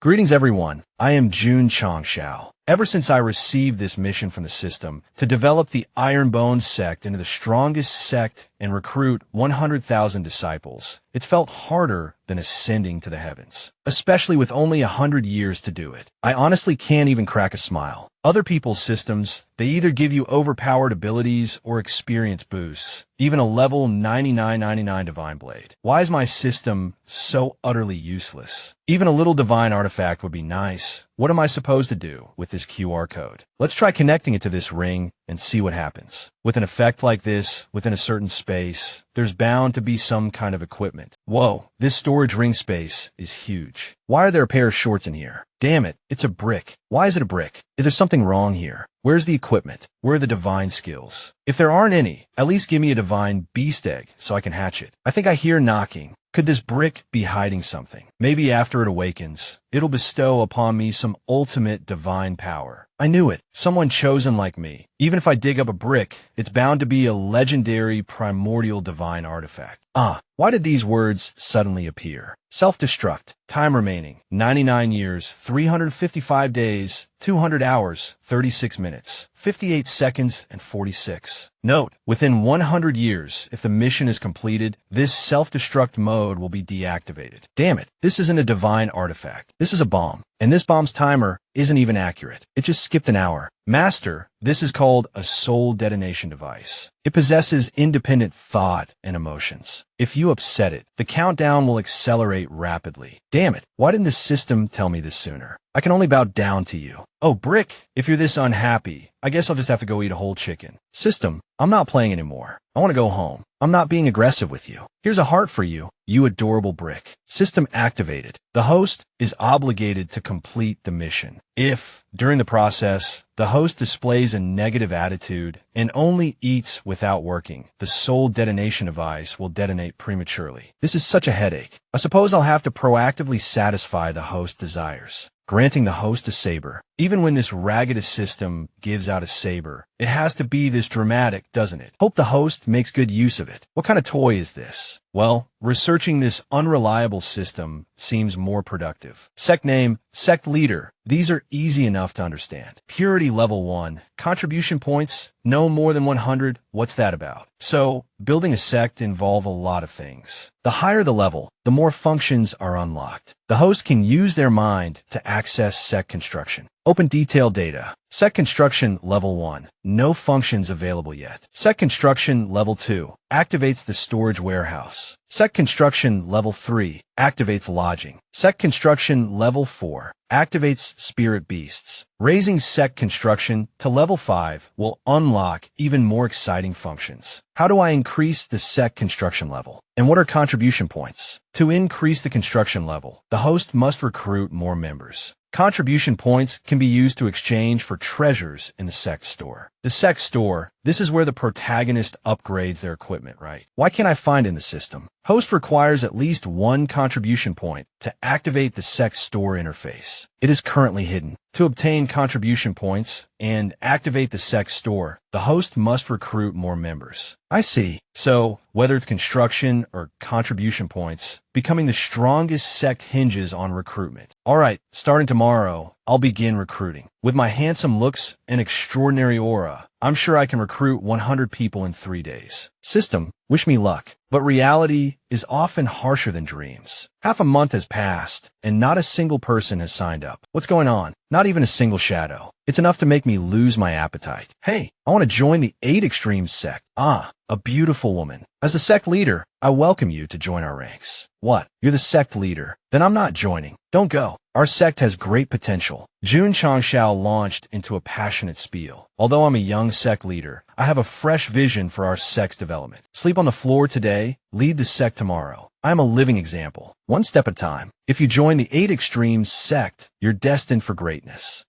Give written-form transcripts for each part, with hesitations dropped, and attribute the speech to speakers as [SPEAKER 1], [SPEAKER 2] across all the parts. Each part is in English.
[SPEAKER 1] Greetings everyone, I am Jun Changshao. Ever since I received this mission from the system to develop the Iron Bone sect into the strongest sect and recruit 100,000 disciples, it's felt harder than ascending to the heavens, especially with only 100 years to do it. I honestly can't even crack a smile. Other people's systems, they either give you overpowered abilities or experience boosts, even a level 9999 Divine Blade. Why is my system so utterly useless? Even a little divine artifact would be nice. What am I supposed to do with this QR code? Let's try connecting it to this ring and see what happens. With an effect like this, within a certain space, there's bound to be some kind of equipment. Whoa, this storage ring space is huge. Why are there a pair of shorts in here? Damn it, it's a brick. Why is it a brick? Is there something wrong here? Where's the equipment? Where are the divine skills? If there aren't any, at least give me a divine beast egg so I can hatch it. I think I hear knocking. Could this brick be hiding something? Maybe after it awakens, it'll bestow upon me some ultimate divine power. I knew it. Someone chosen like me. Even if I dig up a brick, it's bound to be a legendary primordial divine artifact. Why did these words suddenly appear? Self-destruct. Time remaining. 99 years, 355 days, 200 hours, 36 minutes, 58 seconds, and 46. Note, within 100 years, if the mission is completed, this self-destruct mode will be deactivated. Damn it, this isn't a divine artifact. This is a bomb. And this bomb's timer isn't even accurate. It just skipped an hour. Master, this is called a soul detonation device. It possesses independent thought and emotions. If you upset it, the countdown will accelerate rapidly. Damn it, why didn't the system tell me this sooner? I can only bow down to you. Oh, Brick, if you're this unhappy, I guess I'll just have to go eat a whole chicken. System, I'm not playing anymore. I want to go home. I'm not being aggressive with you. Here's a heart for you, you adorable Brick. System activated. The host is obligated to complete the mission. If, during the process, the host displays a negative attitude and only eats without working, the soul detonation device will detonate prematurely. This is such a headache. I suppose I'll have to proactively satisfy the host's desires, granting the host a saber. Even when this ragged system gives out a saber, it has to be this dramatic, doesn't it? Hope the host makes good use of it. What kind of toy is this? Well, researching this unreliable system seems more productive. Sect name, sect leader. These are easy enough to understand. Purity level 1. Contribution points, no more than 100. What's that about? So, building a sect involves a lot of things. The higher the level, the more functions are unlocked. The host can use their mind to access sect construction. Open detailed data. Sect construction level 1. No functions available yet. Sect construction level 2. Activates the storage warehouse. Sect construction level 3. Activates lodging. Sect construction level 4. Activates spirit beasts. Raising sect construction to level 5 will unlock even more exciting functions. How do I increase the sect construction level? And what are contribution points? To increase the construction level, the host must recruit more members. Contribution points can be used to exchange for treasures in the sect store. The sect store, this is where the protagonist upgrades their equipment, right? Why can't I find in the system? Host requires at least 1 contribution point to activate the sect store interface. It is currently hidden. To obtain contribution points and activate the sect store, the host must recruit more members. I see. So, whether it's construction or contribution points, becoming the strongest sect hinges on recruitment. Alright, starting tomorrow, I'll begin recruiting. With my handsome looks and extraordinary aura, I'm sure I can recruit 100 people in 3 days. System, wish me luck. But reality is often harsher than dreams. Half a month has passed, and not a single person has signed up. What's going on? Not even a single shadow. It's enough to make me lose my appetite. Hey, I want to join the 8 Extremes sect. A beautiful woman. As the sect leader, I welcome you to join our ranks. What? You're the sect leader? Then I'm not joining. Don't go. Our sect has great potential. Jun Changshao launched into a passionate spiel. Although I'm a young sect leader, I have a fresh vision for our sect's development. Sleep on the floor today, lead the sect tomorrow. I am a living example, one step at a time. If you join the 8 Extremes sect, you're destined for greatness.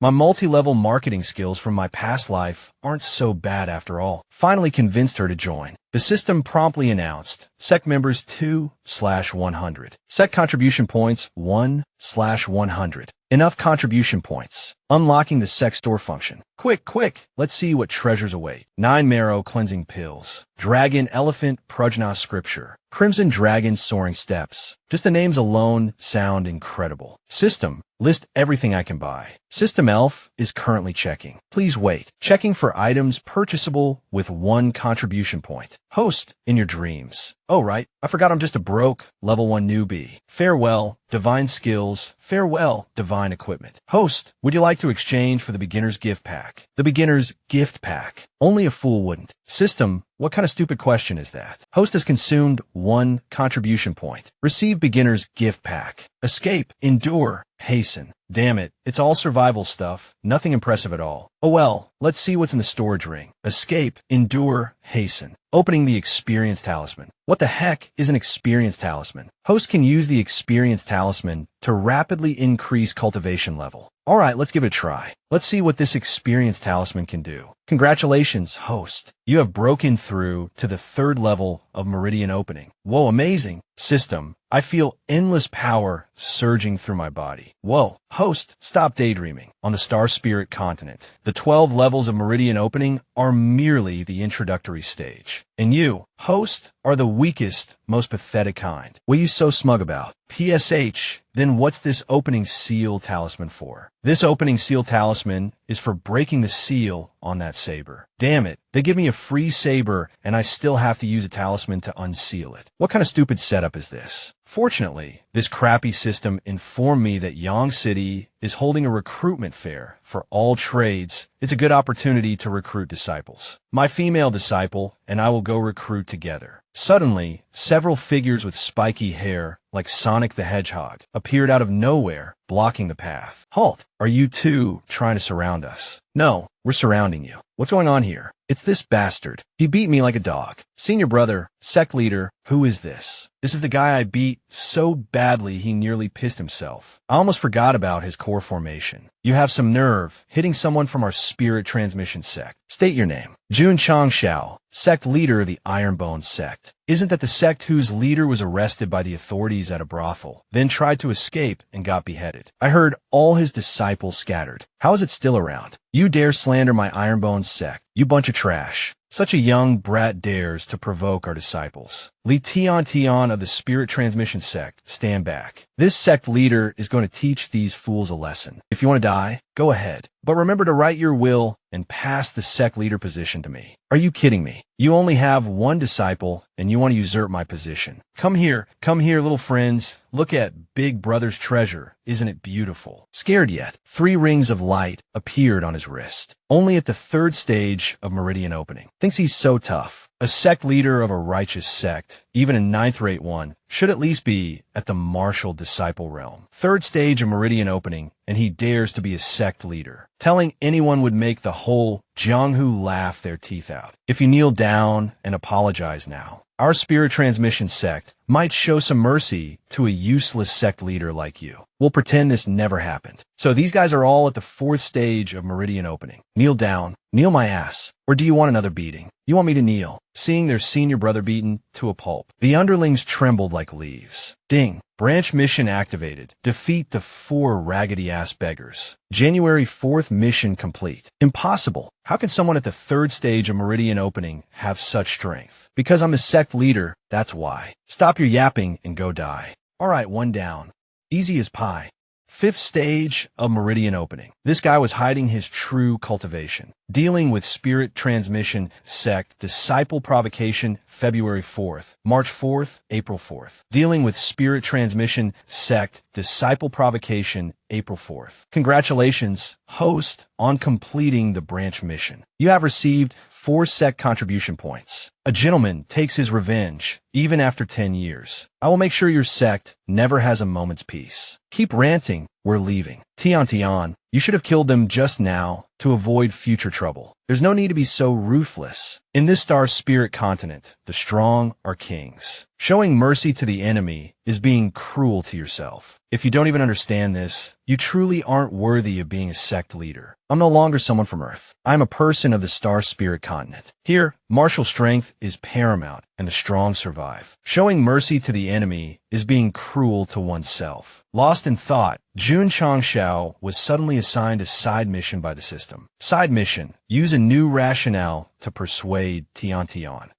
[SPEAKER 1] My multi-level marketing skills from my past life aren't so bad after all. Finally convinced her to join. The system promptly announced, sect members 2/100. Sect contribution points 1/100. Enough contribution points. Unlocking the sect store function. Quick, quick! Let's see what treasures await. 9 marrow cleansing pills. Dragon, elephant, prajna scripture. Crimson dragon soaring steps. Just the names alone sound incredible. System. List everything I can buy. System elf is currently checking. Please wait. Checking for items purchasable with 1 contribution point. Host in your dreams. Oh, right. I forgot I'm just a broke level 1 newbie. Farewell, divine skills. Farewell, divine equipment. Host, would you like to exchange for the beginner's gift pack? The beginner's gift pack. Only a fool wouldn't. System, what kind of stupid question is that? Host has consumed 1 contribution point. Receive beginner's gift pack. Escape, endure, hasten. Damn it, it's all survival stuff. Nothing impressive at all. Oh well, let's see what's in the storage ring. Escape, endure, hasten. Opening the experience talisman. What the heck is an experience talisman? Host can use the experience talisman to rapidly increase cultivation level. Alright, let's give it a try. Let's see what this experience talisman can do. Congratulations, host. You have broken through to the 3rd level of Meridian Opening. Whoa, amazing. System, I feel endless power surging through my body. Whoa, host, stop daydreaming. On the Star Spirit continent, the 12 levels of Meridian Opening are merely the introductory stage. And you, host, are the weakest, most pathetic kind. What are you so smug about? PSH, then what's this opening seal talisman for? This opening seal talisman is for breaking the seal on that saber. Damn it, they give me a free saber and I still have to use a talisman to unseal it. What kind of stupid setup is this? Fortunately, this crappy system informed me that Yang City is holding a recruitment fair for all trades. It's a good opportunity to recruit disciples. My female disciple and I will go recruit together. Suddenly, several figures with spiky hair, like Sonic the Hedgehog, appeared out of nowhere, blocking the path. Halt! Are you two trying to surround us? No, we're surrounding you. What's going on here? It's this bastard. He beat me like a dog. Senior brother, sect leader, who is this? This is the guy I beat so badly he nearly pissed himself. I almost forgot about his core formation. You have some nerve, hitting someone from our spirit transmission sect. State your name. Jun Changshao, sect leader of the Ironbone sect. Isn't that the sect whose leader was arrested by the authorities at a brothel, then tried to escape and got beheaded? I heard all his disciples scattered. How is it still around? You dare slander my Ironbone sect, you bunch of trash. Such a young brat dares to provoke our disciples. Li Tian of the Spirit Transmission sect, stand back. This sect leader is going to teach these fools a lesson. If you want to die, go ahead. But remember to write your will and pass the sect leader position to me. Are you kidding me? You only have 1 disciple and you want to usurp my position. Come here, little friends. Look at Big Brother's treasure. Isn't it beautiful? Scared yet? 3 rings of light appeared on his wrist. Only at the 3rd stage of Meridian Opening. Thinks he's so tough. A sect leader of a righteous sect, even a 9th-rate one, should at least be at the martial disciple realm. 3rd stage of Meridian Opening, and he dares to be a sect leader. Telling anyone would make the whole Jianghu laugh their teeth out. If you kneel down and apologize now, our spirit transmission sect might show some mercy to a useless sect leader like you. We'll pretend this never happened. So these guys are all at the 4th stage of Meridian Opening. Kneel down. Kneel my ass. Or do you want another beating? You want me to kneel, seeing their senior brother beaten to a pulp. The underlings trembled like leaves. Ding. Branch mission activated. Defeat the 4 raggedy-ass beggars. January 4th mission complete. Impossible. How can someone at the 3rd stage of Meridian Opening have such strength? Because I'm a sect leader, that's why. Stop your yapping and go die. Alright, 1 down. Easy as pie. 5th stage of Meridian Opening. This guy was hiding his true cultivation. Dealing with Spirit Transmission Sect Disciple Provocation February 4th, March 4th, April 4th. Dealing with Spirit Transmission Sect Disciple Provocation April 4th. Congratulations, host, on completing the branch mission. You have received 4 sect contribution points. A gentleman takes his revenge, even after 10 years. I will make sure your sect never has a moment's peace. Keep ranting, we're leaving. Tian, you should have killed them just now to avoid future trouble. There's no need to be so ruthless. In this star spirit continent, the strong are kings. Showing mercy to the enemy is being cruel to yourself. If you don't even understand this, you truly aren't worthy of being a sect leader. I'm no longer someone from Earth. I'm a person of the star spirit continent. Here, martial strength is paramount, and the strong survive. Showing mercy to the enemy is being cruel to oneself. Lost in thought, Jun Changshao was suddenly assigned a side mission by the system. Side mission: use a new rationale to persuade Tian.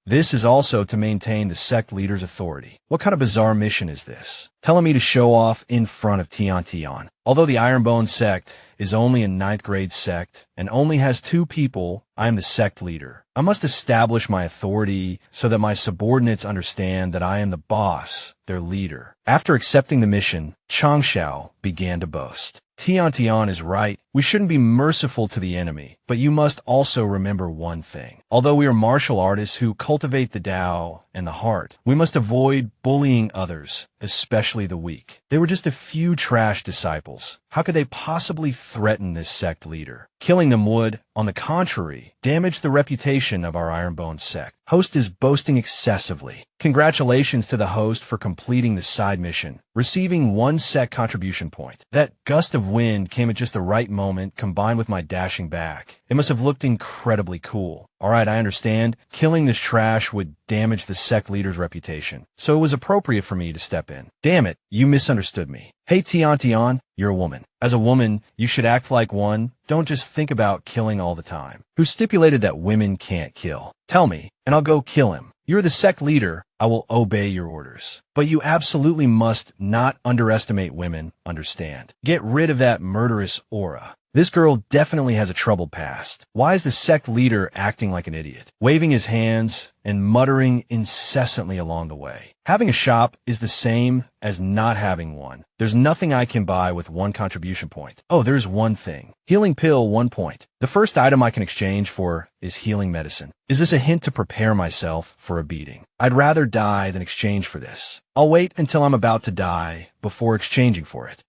[SPEAKER 1] This is also to maintain the sect leader's authority. What kind of bizarre mission is this? Telling me to show off in front of Tian. Although the Ironbone sect is only a 9th grade sect and only has 2 people, I am the sect leader. I must establish my authority so that my subordinates understand that I am the boss, their leader. After accepting the mission, Changshao began to boast. Tian is right. We shouldn't be merciful to the enemy, but you must also remember one thing. Although we are martial artists who cultivate the Tao and the heart, we must avoid bullying others, especially the weak. They were just a few trash disciples. How could they possibly threaten this sect leader? Killing them would, on the contrary, damage the reputation of our Ironbone sect. Host is boasting excessively. Congratulations to the host for completing the side mission, receiving 1 sect contribution point. That gust of wind came at just the right moment combined with my dashing back. It must have looked incredibly cool. Alright, I understand. Killing this trash would damage the sect leader's reputation, so it was appropriate for me to step in. Damn it, you misunderstood me. Hey Tian, you're a woman. As a woman, you should act like one. Don't just think about killing all the time. Who stipulated that women can't kill? Tell me, and I'll go kill him. You're the sect leader. I will obey your orders. But you absolutely must not underestimate women, understand? Get rid of that murderous aura. This girl definitely has a troubled past. Why is the sect leader acting like an idiot, waving his hands and muttering incessantly along the way? Having a shop is the same as not having one. There's nothing I can buy with 1 contribution point. Oh, there's one thing. Healing pill, 1 point. The first item I can exchange for is healing medicine. Is this a hint to prepare myself for a beating? I'd rather die than exchange for this. I'll wait until I'm about to die before exchanging for it.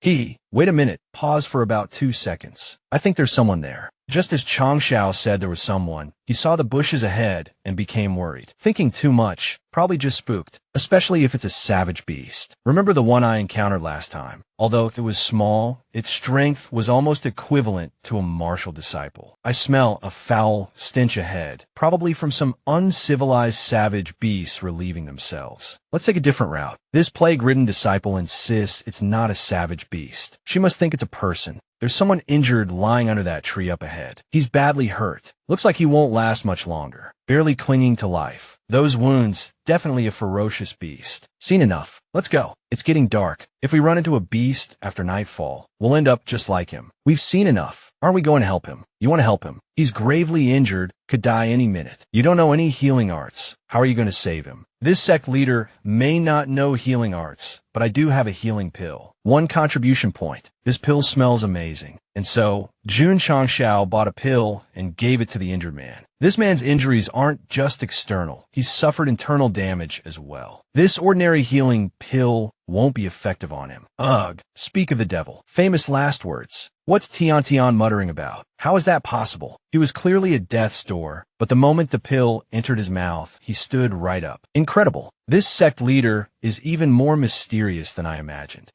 [SPEAKER 1] Wait a minute. Pause for about 2 seconds. I think there's someone there. Just as Changshao said there was someone, he saw the bushes ahead and became worried. Thinking too much, probably just spooked, especially if it's a savage beast. Remember the one I encountered last time? Although it was small, its strength was almost equivalent to a martial disciple. I smell a foul stench ahead, probably from some uncivilized savage beasts relieving themselves. Let's take a different route. This plague-ridden disciple insists it's not a savage beast. She must think it's a person. There's someone injured lying under that tree up ahead. He's badly hurt. Looks like he won't last much longer. Barely clinging to life. Those wounds, definitely a ferocious beast. Seen enough. Let's go. It's getting dark. If we run into a beast after nightfall, we'll end up just like him. We've seen enough. Aren't we going to help him? You want to help him? He's gravely injured, could die any minute. You don't know any healing arts. How are you going to save him? This sect leader may not know healing arts, but I do have a healing pill. 1 contribution point. This pill smells amazing. And so, Jun Changshao bought a pill and gave it to the injured man. This man's injuries aren't just external. He's suffered internal damage as well. This ordinary healing pill won't be effective on him. Ugh, speak of the devil. Famous last words. What's Tian muttering about? How is that possible? He was clearly at death's door, but the moment the pill entered his mouth, he stood right up. Incredible. This sect leader is even more mysterious than I imagined.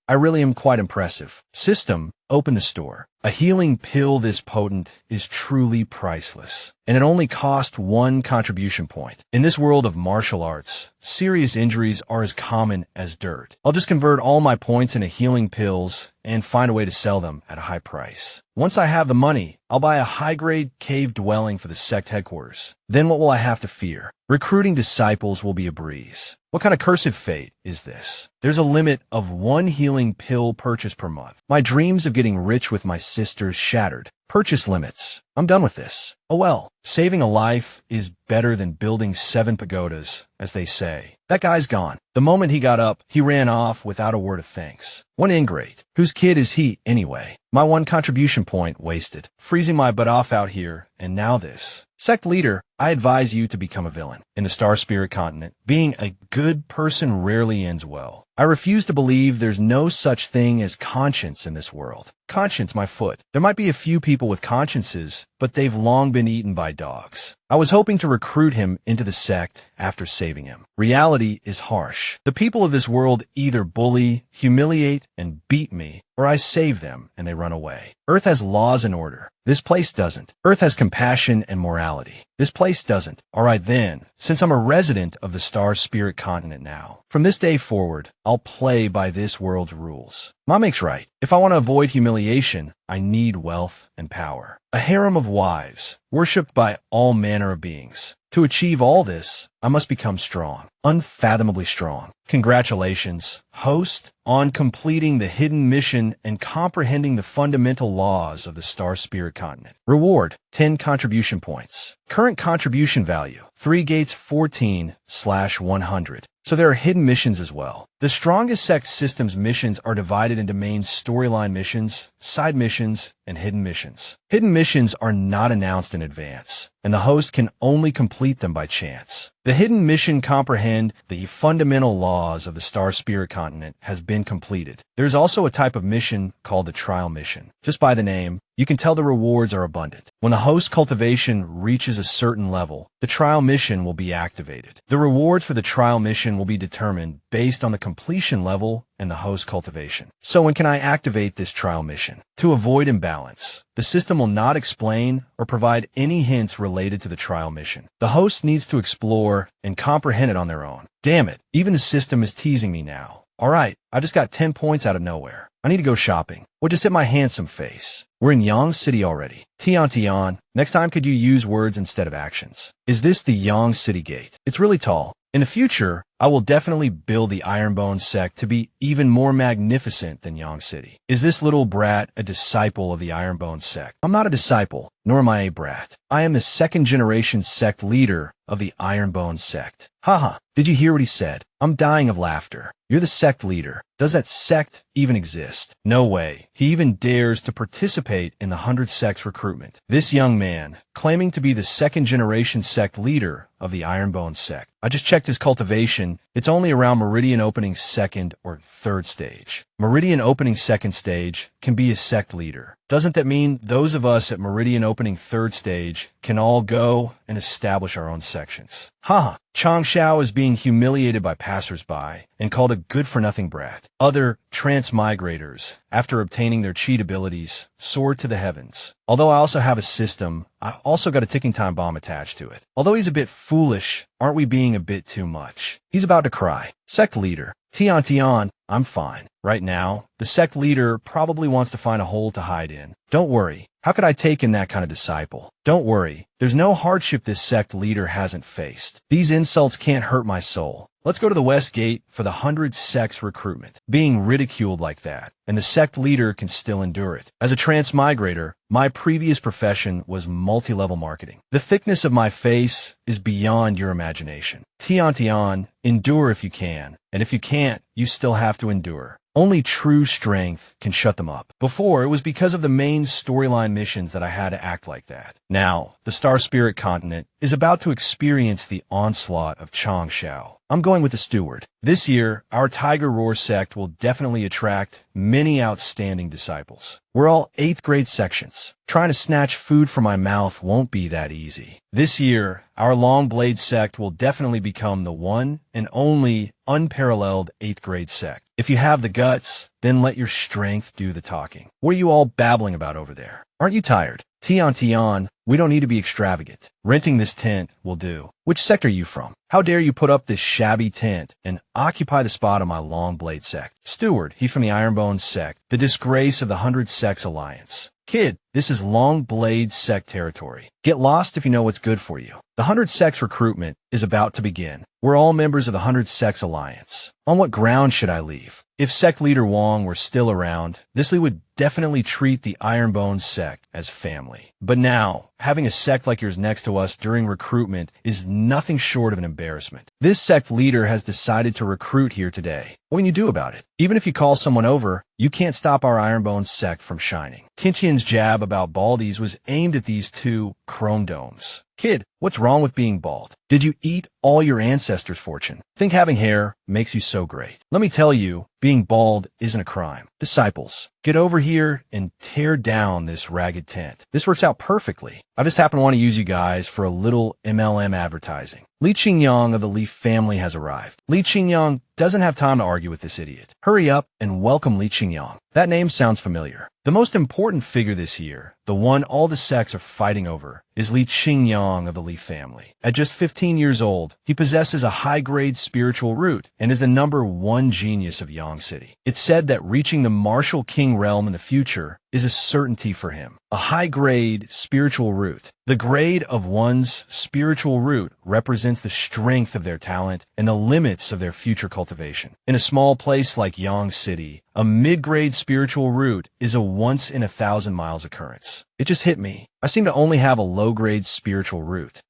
[SPEAKER 1] I really am quite impressive. System, open the store. A healing pill this potent is truly priceless, and it only cost 1 contribution point. In this world of martial arts, serious injuries are as common as dirt. I'll just convert all my points into healing pills and find a way to sell them at a high price. Once I have the money, I'll buy a high-grade cave dwelling for the sect headquarters. Then what will I have to fear? Recruiting disciples will be a breeze. What kind of cursed fate is this? There's a limit of 1 healing pill purchase per month. My dreams of getting rich with my sisters shattered. Purchase limits. I'm done with this. Oh well, saving a life is better than building 7 pagodas, as they say. That guy's gone. The moment he got up, he ran off without a word of thanks. One ingrate. Whose kid is he, anyway? My 1 contribution point wasted. Freezing my butt off out here, and now this. Sect leader, I advise you to become a villain. In the Star Spirit continent, being a good person rarely ends well. I refuse to believe there's no such thing as conscience in this world. Conscience, my foot. There might be a few people with consciences, but they've long been eaten by dogs. I was hoping to recruit him into the sect after saving him. Reality is harsh. The people of this world either bully, humiliate, and beat me, or I save them and they run away. Earth has laws and order. This place doesn't. Earth has compassion and morality. This place doesn't. All right then, since I'm a resident of the Star Spirit continent now, from this day forward, I'll play by this world's rules. Ma makes right. If I want to avoid humiliation, I need wealth and power. A harem of wives, worshipped by all manner of beings. To achieve all this, I must become strong, unfathomably strong. Congratulations, host, on completing the hidden mission and comprehending the fundamental laws of the Star Spirit continent. Reward, 10 contribution points. Current contribution value, 3 gates 14/100. So there are hidden missions as well. The strongest sect system's missions are divided into main storyline missions, side missions, and hidden missions. Hidden missions are not announced in advance, and the host can only complete them by chance. The hidden mission comprehend the fundamental laws of the Star Spirit continent has been completed. There's also a type of mission called the trial mission. Just by the name, you can tell the rewards are abundant. When the host cultivation reaches a certain level, the trial mission will be activated. The rewards for the trial mission will be determined based on the completion level and the host cultivation. So when can I activate this trial mission? To avoid imbalance, the system will not explain or provide any hints related to the trial mission. The host needs to explore and comprehend it on their own. Damn it, even the system is teasing me now. All right, I just got 10 points out of nowhere. I need to go shopping. What just hit my handsome face? We're in Yang City already. Tian, next time could you use words instead of actions? Is this the Yang City gate? It's really tall. In the future, I will definitely build the Ironbone sect to be even more magnificent than Yang City. Is this little brat a disciple of the Ironbone sect? I'm not a disciple, nor am I a brat. I am the second-generation sect leader of the Ironbone sect. Haha, did you hear what he said? I'm dying of laughter. You're the sect leader. Does that sect even exist? No way. He even dares to participate in the 100 sects recruitment. This young man, claiming to be the second-generation sect leader of the Ironbone sect. I just checked his cultivation. It's only around Meridian Opening 2nd or 3rd stage. Meridian Opening 2nd stage can be a sect leader. Doesn't that mean those of us at Meridian Opening 3rd stage can all go and establish our own sections? Haha, Chang Xiao is being humiliated by passersby and called a good-for-nothing brat. Other transmigrators, after obtaining their cheat abilities, soared to the heavens. Although I also have a system, I also got a ticking time bomb attached to it. Although he's a bit foolish, aren't we being a bit too much? He's about to cry. Sect leader, Tian, I'm fine. Right now, the sect leader probably wants to find a hole to hide in. Don't worry. How could I take in that kind of disciple? Don't worry. There's no hardship this sect leader hasn't faced. These insults can't hurt my soul. Let's go to the West Gate for the 100 sects recruitment. Being ridiculed like that, and the sect leader can still endure it. As a transmigrator, my previous profession was multi-level marketing. The thickness of my face is beyond your imagination. Tian, endure if you can, and if you can't, you still have to endure. Only true strength can shut them up. Before, it was because of the main storyline missions that I had to act like that. Now, the Star Spirit continent is about to experience the onslaught of Chang Xiao. I'm going with the steward. This year, our Tiger Roar sect will definitely attract many outstanding disciples. We're all 8th grade sections. Trying to snatch food from my mouth won't be that easy. This year, our Long Blade sect will definitely become the one and only unparalleled 8th grade sect. If you have the guts, then let your strength do the talking. What are you all babbling about over there? Aren't you tired? Tian, we don't need to be extravagant. Renting this tent will do. Which sect are you from? How dare you put up this shabby tent and occupy the spot of my Long Blade sect? Steward, he's from the Ironbone sect, the disgrace of the 100 Sects Alliance. Kid, this is Long Blade sect territory. Get lost if you know what's good for you. The 100 Sects recruitment is about to begin. We're all members of the 100 Sects Alliance. On what ground should I leave? If Sect Leader Wong were still around, this Lee would definitely treat the Ironbone sect as family. But now, having a sect like yours next to us during recruitment is nothing short of an embarrassment. This sect leader has decided to recruit here today. What can you do about it? Even if you call someone over, you can't stop our Ironbone sect from shining. Tiantian's jab about baldies was aimed at these two chrome domes. Kid, what's wrong with being bald? Did you eat all your ancestors' fortune? Think having hair makes you so great. Let me tell you, being bald isn't a crime. Disciples, get over here and tear down this ragged tent. This works out perfectly. I just happen to want to use you guys for a little MLM advertising. Li Qingyang of the Li family has arrived. Li Qingyang doesn't have time to argue with this idiot. Hurry up and welcome Li Qingyang. That name sounds familiar. The most important figure this year, the one all the sects are fighting over, is Li Qingyang of the Li family. At just 15 years old, he possesses a high-grade spiritual root and is the #1 genius of Yang City. It's said that reaching the martial king realm in the future is a certainty for him. A high-grade spiritual root. The grade of one's spiritual root represents the strength of their talent and the limits of their future cultivation. In a small place like Yang City, a mid-grade spiritual root is a once-in-1,000 miles occurrence. It just hit me. I seem to only have a low-grade spiritual root.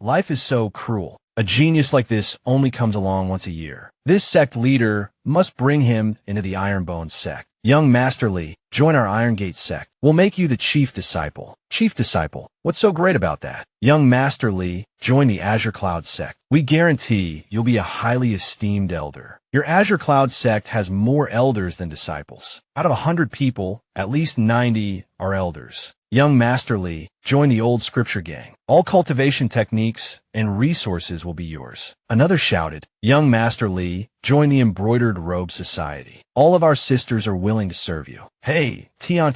[SPEAKER 1] Life is so cruel. A genius like this only comes along once a year. This sect leader must bring him into the Ironbone sect. Young Master Li, join our Iron Gate sect. We'll make you the chief disciple. Chief disciple? What's so great about that? Young Master Li, join the Azure Cloud sect. We guarantee you'll be a highly esteemed elder. Your Azure Cloud sect has more elders than disciples. Out of 100 people, at least 90 are elders. Young Master Li, join the Old Scripture Gang. All cultivation techniques and resources will be yours. Another shouted, Young Master Li, join the Embroidered Robe Society. All of our sisters are willing to serve you. Hey, Tian,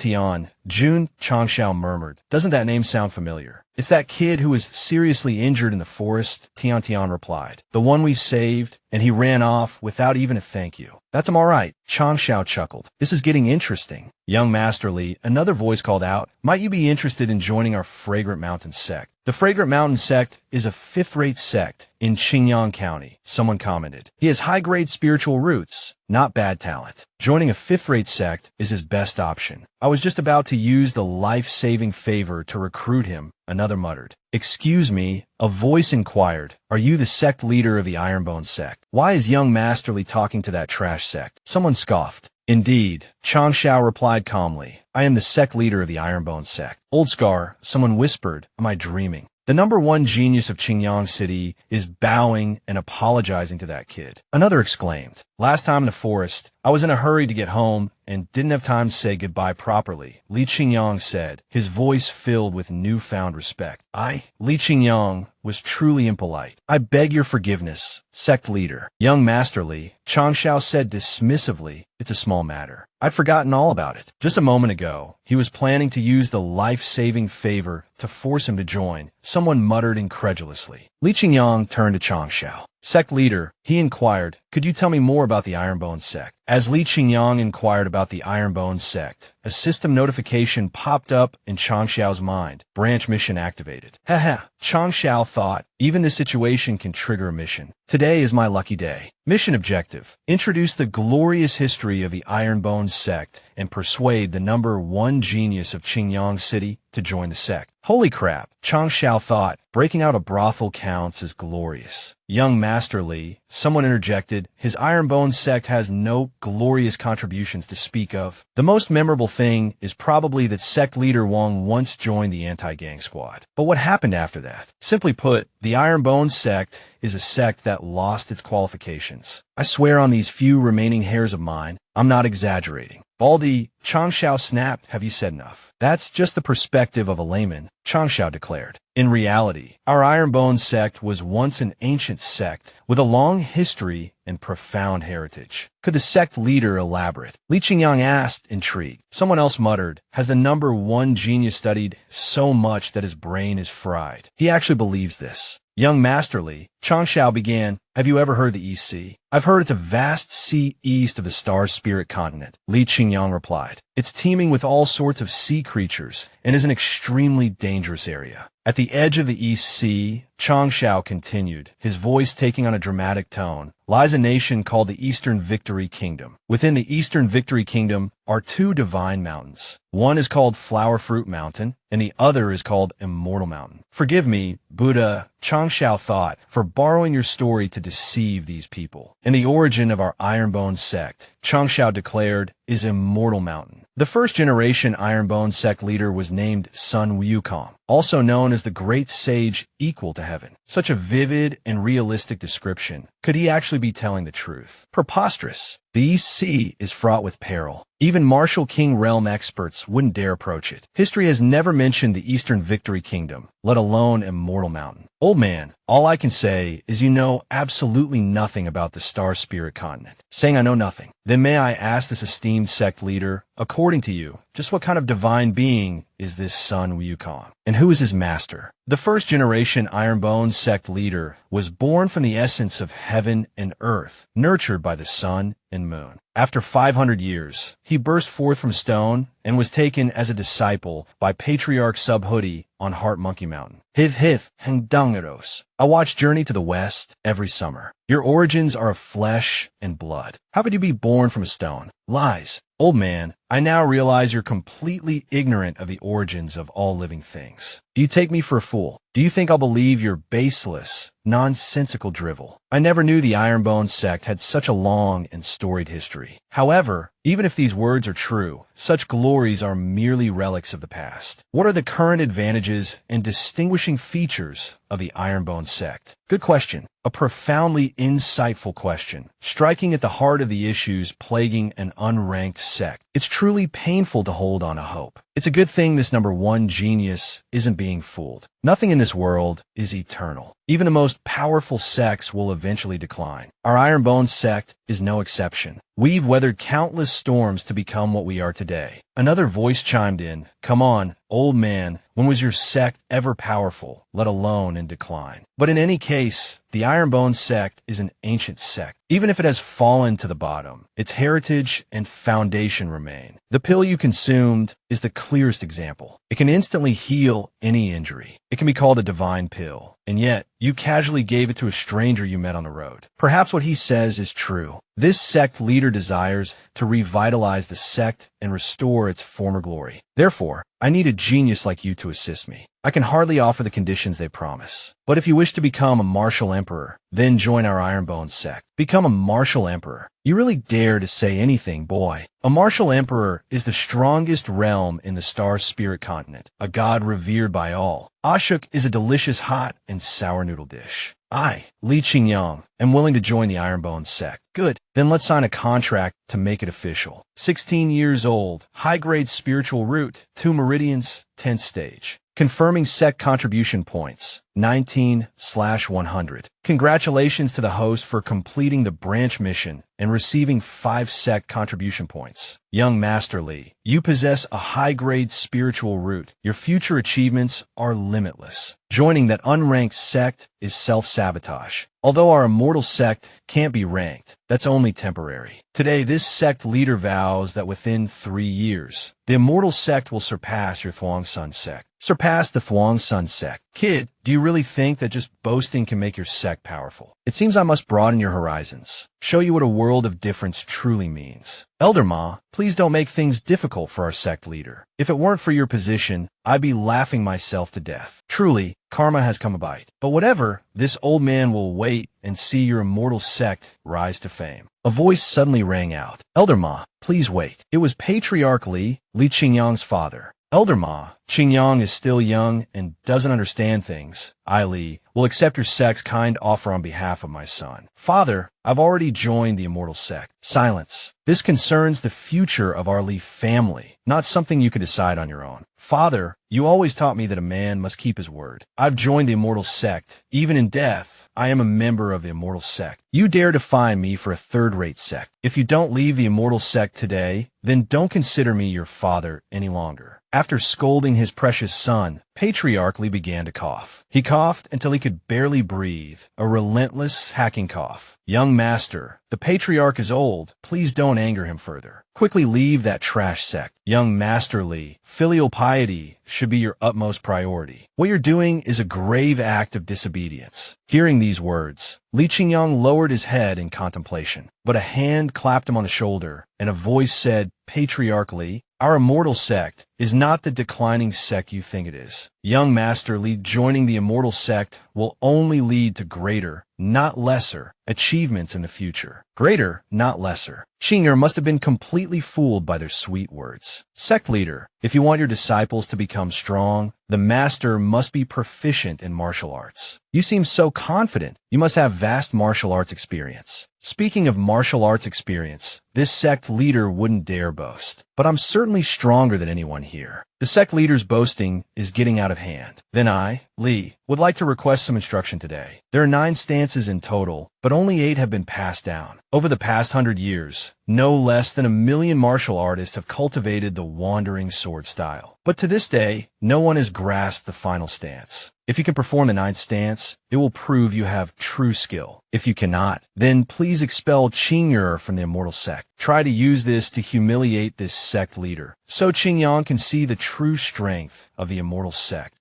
[SPEAKER 1] Jun Changshao murmured. Doesn't that name sound familiar? It's that kid who was seriously injured in the forest, Tian replied. The one we saved, and he ran off without even a thank you. That's him all right. Changshao chuckled. This is getting interesting. Young Master Li, another voice called out, might you be interested in joining our Fragrant Mountain sect? The Fragrant Mountain sect is a fifth-rate sect in Qingyang County, someone commented. He has high-grade spiritual roots, not bad talent. Joining a fifth-rate sect is his best option. I was just about to use the life-saving favor to recruit him, another muttered. Excuse me, a voice inquired. Are you the sect leader of the Ironbone sect? Why is young Master Li talking to that trash sect? Someone scoffed. Indeed, Changshao replied calmly. I am the sect leader of the Ironbone sect. Old Scar, someone whispered, am I dreaming? The #1 genius of Qingyang City is bowing and apologizing to that kid. Another exclaimed, last time in the forest, I was in a hurry to get home and didn't have time to say goodbye properly. Li Qingyang said, his voice filled with newfound respect. Li Qingyang, was truly impolite. I beg your forgiveness, sect leader. Young Master Li, Changshao said dismissively, it's a small matter. I'd forgotten all about it. Just a moment ago, he was planning to use the life-saving favor to force him to join. Someone muttered incredulously. Li Qingyang turned to Changshao. Sect leader, he inquired, could you tell me more about the Ironbone sect? As Li Qingyang inquired about the Ironbone sect, a system notification popped up in Changshao's mind. Branch mission activated. Changshao thought, even this situation can trigger a mission. Today is my lucky day. Mission objective. Introduce the glorious history of the Ironbone sect and persuade the #1 genius of Qingyang City to join the sect. Holy crap, Changshao thought, breaking out a brothel counts as glorious. Young Master Li, someone interjected, his Ironbone sect has no glorious contributions to speak of. The most memorable thing is probably that sect leader Wang once joined the anti-gang squad. But what happened after that? Simply put, the Ironbone sect is a sect that lost its qualifications. I swear on these few remaining hairs of mine, I'm not exaggerating. Baldy, Changshao snapped, have you said enough? That's just the perspective of a layman, Changshao declared. In reality, our Ironbone sect was once an ancient sect with a long history and profound heritage. Could the sect leader elaborate? Li Qingyang asked, intrigued. Someone else muttered, has the #1 genius studied so much that his brain is fried? He actually believes this. Young Master Li, Changshao began, have you ever heard the East Sea? I've heard it's a vast sea east of the Star Spirit continent, Li Qingyang replied. It's teeming with all sorts of sea creatures and is an extremely dangerous area. At the edge of the East Sea, Changshao continued, his voice taking on a dramatic tone, lies a nation called the Eastern Victory Kingdom. Within the Eastern Victory Kingdom are 2 divine mountains. One is called Flower Fruit Mountain, and the other is called Immortal Mountain. Forgive me, Buddha, Changshao thought, for borrowing your story to deceive these people. And the origin of our Ironbone sect, Changshao declared, is Immortal Mountain. The first-generation Ironbone sect leader was named Sun Wukong, also known as the Great Sage Equal to Heaven. Such a vivid and realistic description. Could he actually be telling the truth? Preposterous. The East Sea is fraught with peril. Even Martial King realm experts wouldn't dare approach it. History has never mentioned the Eastern Victory Kingdom, let alone Immortal Mountain. Old man, all I can say is you know absolutely nothing about the Star Spirit continent. Saying I know nothing. Then may I ask this esteemed sect leader, according to you, just what kind of divine being is this Sun Wukong? And who is his master? The first-generation Ironbone sect leader was born from the essence of heaven and earth, nurtured by the sun and moon. After 500 years, he burst forth from stone and was taken as a disciple by Patriarch Subhoodie on Heart Monkey Mountain. Hith Hengdangeros. I watch Journey to the West every summer. Your origins are of flesh and blood. How could you be born from a stone? Lies. Old man, I now realize you're completely ignorant of the origins of all living things. Do you take me for a fool? Do you think I'll believe your baseless, nonsensical drivel? I never knew the Ironbone sect had such a long and storied history. However, even if these words are true, such glories are merely relics of the past. What are the current advantages and distinguishing features of the Ironbone sect? Good question. A profoundly insightful question, striking at the heart of the issues plaguing an unranked sect. It's truly painful to hold on to hope. It's a good thing this number one genius isn't being fooled. Nothing in this world is eternal. Even the most powerful sects will eventually decline. Our Ironbone sect is no exception. We've weathered countless storms to become what we are today. Another voice chimed in. Come on, old man, when was your sect ever powerful, let alone in decline? But in any case, the Ironbone sect is an ancient sect. Even if it has fallen to the bottom, its heritage and foundation remain. The pill you consumed is the clearest example. It can instantly heal any injury. It can be called a divine pill. And yet, you casually gave it to a stranger you met on the road. Perhaps what he says is true. This sect leader desires to revitalize the sect and restore its former glory. Therefore, I need a genius like you to assist me. I can hardly offer the conditions they promise. But if you wish to become a martial emperor, then join our Ironbone sect. Become a martial emperor. You really dare to say anything, boy. A martial emperor is the strongest realm in the Star Spirit continent, a god revered by all. Ashuk is a delicious hot and sour noodle dish. I, Li Qingyang, am willing to join the Ironbone sect. Good. Then let's sign a contract to make it official. 16 years old, high-grade spiritual root, 2 meridians, 10th stage. Confirming sect contribution points, 19/100. Congratulations to the host for completing the branch mission and receiving 5 sect contribution points. Young Master Li, you possess a high-grade spiritual root. Your future achievements are limitless. Joining that unranked sect is self-sabotage. Although our immortal sect can't be ranked, that's only temporary. Today, this sect leader vows that within 3 years, the immortal sect will surpass your Thuong Sun sect. Surpass the Thuong Sun sect. Kid, do you really think that just boasting can make your sect powerful? It seems I must broaden your horizons, show you what a world of difference truly means. Elder Ma, please don't make things difficult for our sect leader. If it weren't for your position, I'd be laughing myself to death. Truly, karma has come a bite. But whatever, this old man will wait and see your immortal sect rise to fame. A voice suddenly rang out. Elder Ma, please wait. It was Patriarch Li Qingyang's father. Elder Ma, Qingyang is still young and doesn't understand things. I, Li, will accept your sect's kind offer on behalf of my son. Father, I've already joined the immortal sect. Silence. This concerns the future of our Li family, not something you can decide on your own. Father, you always taught me that a man must keep his word. I've joined the immortal sect. Even in death, I am a member of the immortal sect. You dare defy me for a third-rate sect. If you don't leave the immortal sect today, then don't consider me your father any longer. After scolding his precious son, Patriarch Li began to cough. He coughed until he could barely breathe, a relentless, hacking cough. Young master, the Patriarch is old. Please don't anger him further. Quickly leave that trash sect. Young Master Li, filial piety should be your utmost priority. What you're doing is a grave act of disobedience. Hearing these words, Li Qingyang lowered his head in contemplation, but a hand clapped him on the shoulder, and a voice said, Patriarch Li, our immortal sect is not the declining sect you think it is. years. Young Master Li joining the immortal sect will only lead to greater, not lesser, achievements in the future. Greater, not lesser. Qing'er must have been completely fooled by their sweet words. Sect leader, if you want your disciples to become strong, the master must be proficient in martial arts. You seem so confident. You must have vast martial arts experience. Speaking of martial arts experience, this sect leader wouldn't dare boast. But I'm certainly stronger than anyone here. The sect leader's boasting is getting out of hand. Then I, Li, would like to request some instruction today. There are 9 stances in total, but only 8 have been passed down. Over the past 100 years, no less than 1 million martial artists have cultivated the wandering sword style. But to this day, no one has grasped the final stance. If you can perform the 9th stance, it will prove you have true skill. If you cannot, then please expel Qing'er from the immortal sect. Try to use this to humiliate this sect leader, so Qingyang can see the true strength of the immortal sect.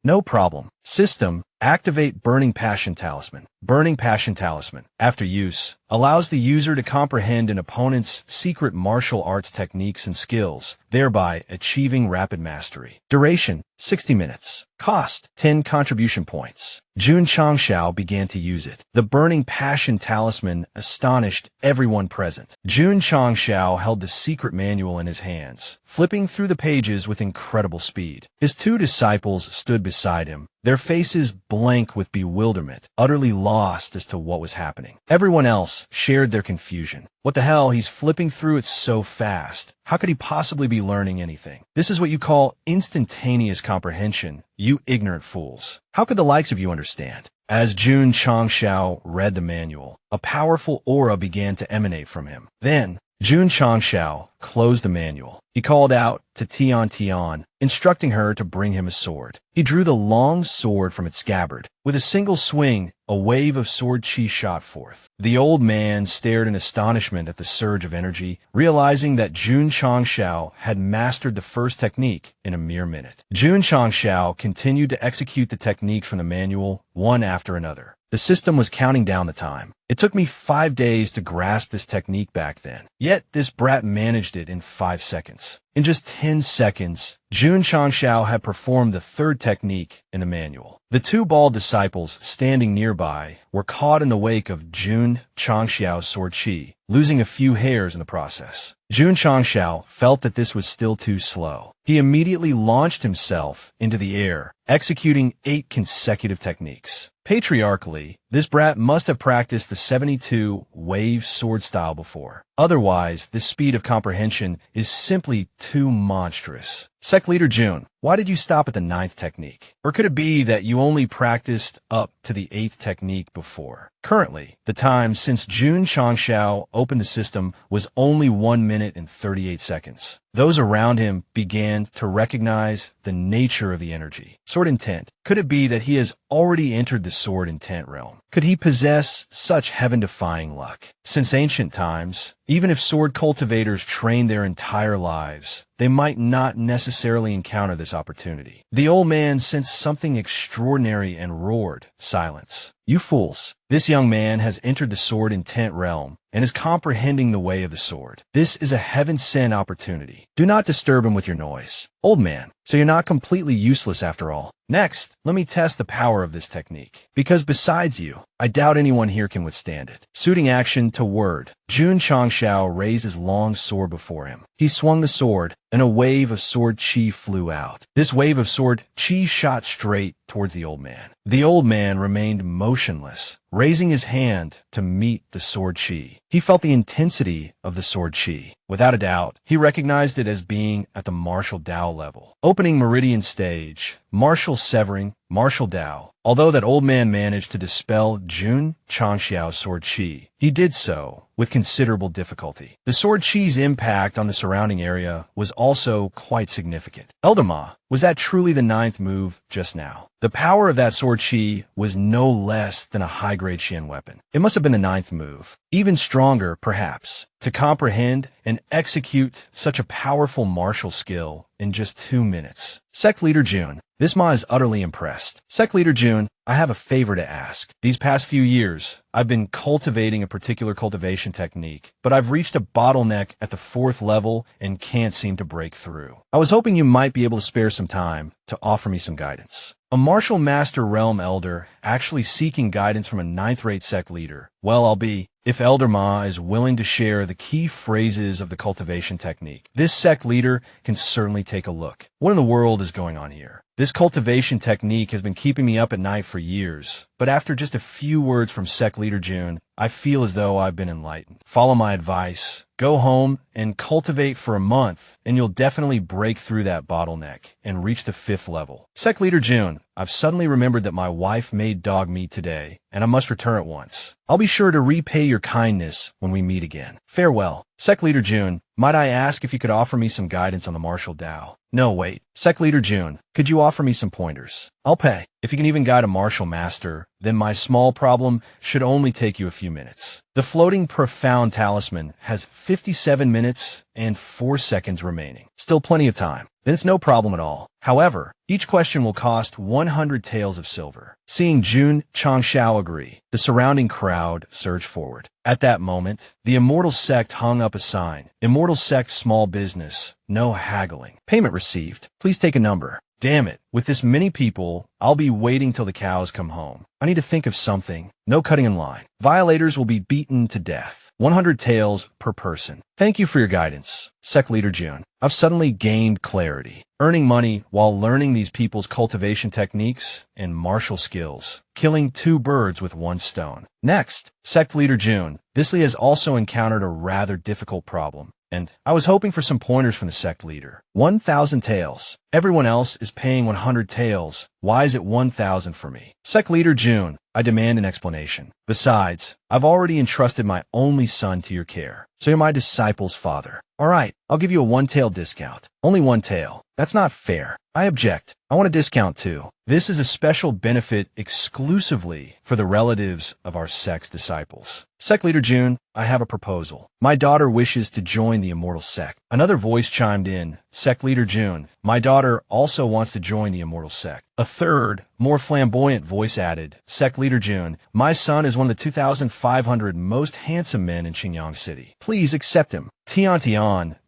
[SPEAKER 1] No problem. System, activate Burning Passion Talisman. Burning Passion Talisman, after use, allows the user to comprehend an opponent's secret martial arts techniques and skills, thereby achieving rapid mastery. Duration, 60 minutes. Cost, 10 contribution points. Jun Changshao began to use it. The Burning Passion Talisman astonished everyone present. Jun Changshao held the secret manual in his hands, flipping through the pages with incredible speed. His 2 disciples stood beside him, their faces blank with bewilderment, utterly lost as to what was happening. Everyone else shared their confusion. What the hell, he's flipping through it so fast. How could he possibly be learning anything? This is what you call instantaneous comprehension, you ignorant fools. How could the likes of you understand? As Jun Changshao read the manual, a powerful aura began to emanate from him. Then, Jun Changshao closed the manual. He called out to Tian Tian, instructing her to bring him a sword. He drew the long sword from its scabbard. With a single swing, a wave of sword chi shot forth. The old man stared in astonishment at the surge of energy, realizing that Jun Changshao had mastered the first technique in a mere minute. Jun Changshao continued to execute the technique from the manual, one after another. The system was counting down the time. It took me 5 days to grasp this technique back then. Yet this brat managed it in 5 seconds. In just 10 seconds, Jun Changshao had performed the 3rd technique in the manual. The 2 bald disciples standing nearby were caught in the wake of Jun Changshao's sword chi, losing a few hairs in the process. Jun Changshao felt that this was still too slow. He immediately launched himself into the air, executing 8 consecutive techniques. Patriarchally, this brat must have practiced the 72 wave sword style before. Otherwise, this speed of comprehension is simply too monstrous. Sect Leader Jun, why did you stop at the 9th technique? Or could it be that you only practiced up to the 8th technique before? Currently, the time since Jun Changshao opened the system was only 1 minute and 38 seconds. Those around him began to recognize the nature of the energy. Sword intent. Could it be that he has already entered the sword intent realm? Could he possess such heaven-defying luck? Since ancient times, even if sword cultivators trained their entire lives, they might not necessarily encounter this opportunity. The old man sensed something extraordinary and roared, "Silence! You fools! This young man has entered the sword intent realm and is comprehending the way of the sword. This is a heaven-sent opportunity. Do not disturb him with your noise. Old man, so you're not completely useless after all. Next, let me test the power of this technique. Because besides you, I doubt anyone here can withstand it." Suiting action to word, Jun Changshao raised his long sword before him. He swung the sword, and a wave of sword chi flew out. This wave of sword chi shot straight towards the old man. The old man remained motionless, raising his hand to meet the sword chi. He felt the intensity of the sword chi. Without a doubt, he recognized it as being at the martial Dao level. Opening meridian stage, martial severing, martial Dao. Although that old man managed to dispel Jun Changshao's sword chi, he did so with considerable difficulty. The sword chi's impact on the surrounding area was also quite significant. Eldama, was that truly the 9th move just now? The power of that sword chi was no less than a high-grade Shen weapon. It must have been the 9th move. Even stronger, perhaps, to comprehend and execute such a powerful martial skill in just 2 minutes. Sect Leader Jun, this Ma is utterly impressed. Sect Leader Jun, I have a favor to ask. These past few years, I've been cultivating a particular cultivation technique, but I've reached a bottleneck at the 4th level and can't seem to break through. I was hoping you might be able to spare some time to offer me some guidance. A martial master realm elder actually seeking guidance from a 9th-rate sect leader. Well, I'll be, if Elder Ma is willing to share the key phrases of the cultivation technique. This sect leader can certainly take a look. What in the world is going on here? This cultivation technique has been keeping me up at night for years, but after just a few words from sect leader June, I feel as though I've been enlightened. Follow my advice. Go home and cultivate for a month, and you'll definitely break through that bottleneck and reach the 5th level. Sect leader June, I've suddenly remembered that my wife made dog meat today, and I must return it once. I'll be sure to repay your kindness when we meet again. Farewell. Sect leader June, might I ask if you could offer me some guidance on the martial Tao? No, wait. Sect leader June, could you offer me some pointers? I'll pay. If you can even guide a martial master, then my small problem should only take you a few minutes. The floating profound talisman has 57 minutes and 4 seconds remaining. Still plenty of time. Then it's no problem at all. However, each question will cost 100 taels of silver. Seeing Jun Changshao agree, the surrounding crowd surged forward. At that moment, the Immortal Sect hung up a sign. Immortal Sect Small Business. No haggling. Payment received. Please take a number. Damn it. With this many people, I'll be waiting till the cows come home. I need to think of something. No cutting in line. Violators will be beaten to death. 100 taels per person. Thank you for your guidance, Sect Leader June. I've suddenly gained clarity. Earning money while learning these people's cultivation techniques and martial skills. Killing 2 birds with 1 stone. Next, Sect Leader June. Thisly has also encountered a rather difficult problem, and I was hoping for some pointers from the sect leader. 1,000 taels. Everyone else is paying 100 taels. Why is it 1,000 for me? Sect leader June, I demand an explanation. Besides, I've already entrusted my only son to your care, so you're my disciple's father. All right, I'll give you a 1-tael discount. Only 1 tael. That's not fair. I object. I want a discount too. This is a special benefit exclusively for the relatives of our sect's disciples. Sect leader June, I have a proposal. My daughter wishes to join the Immortal Sect. Another voice chimed in. Sect leader June, my daughter also wants to join the Immortal Sect. A third, more flamboyant voice added. Sect leader June, my son is one of the 2,500 most handsome men in Xinjiang City. Please accept him. Tian,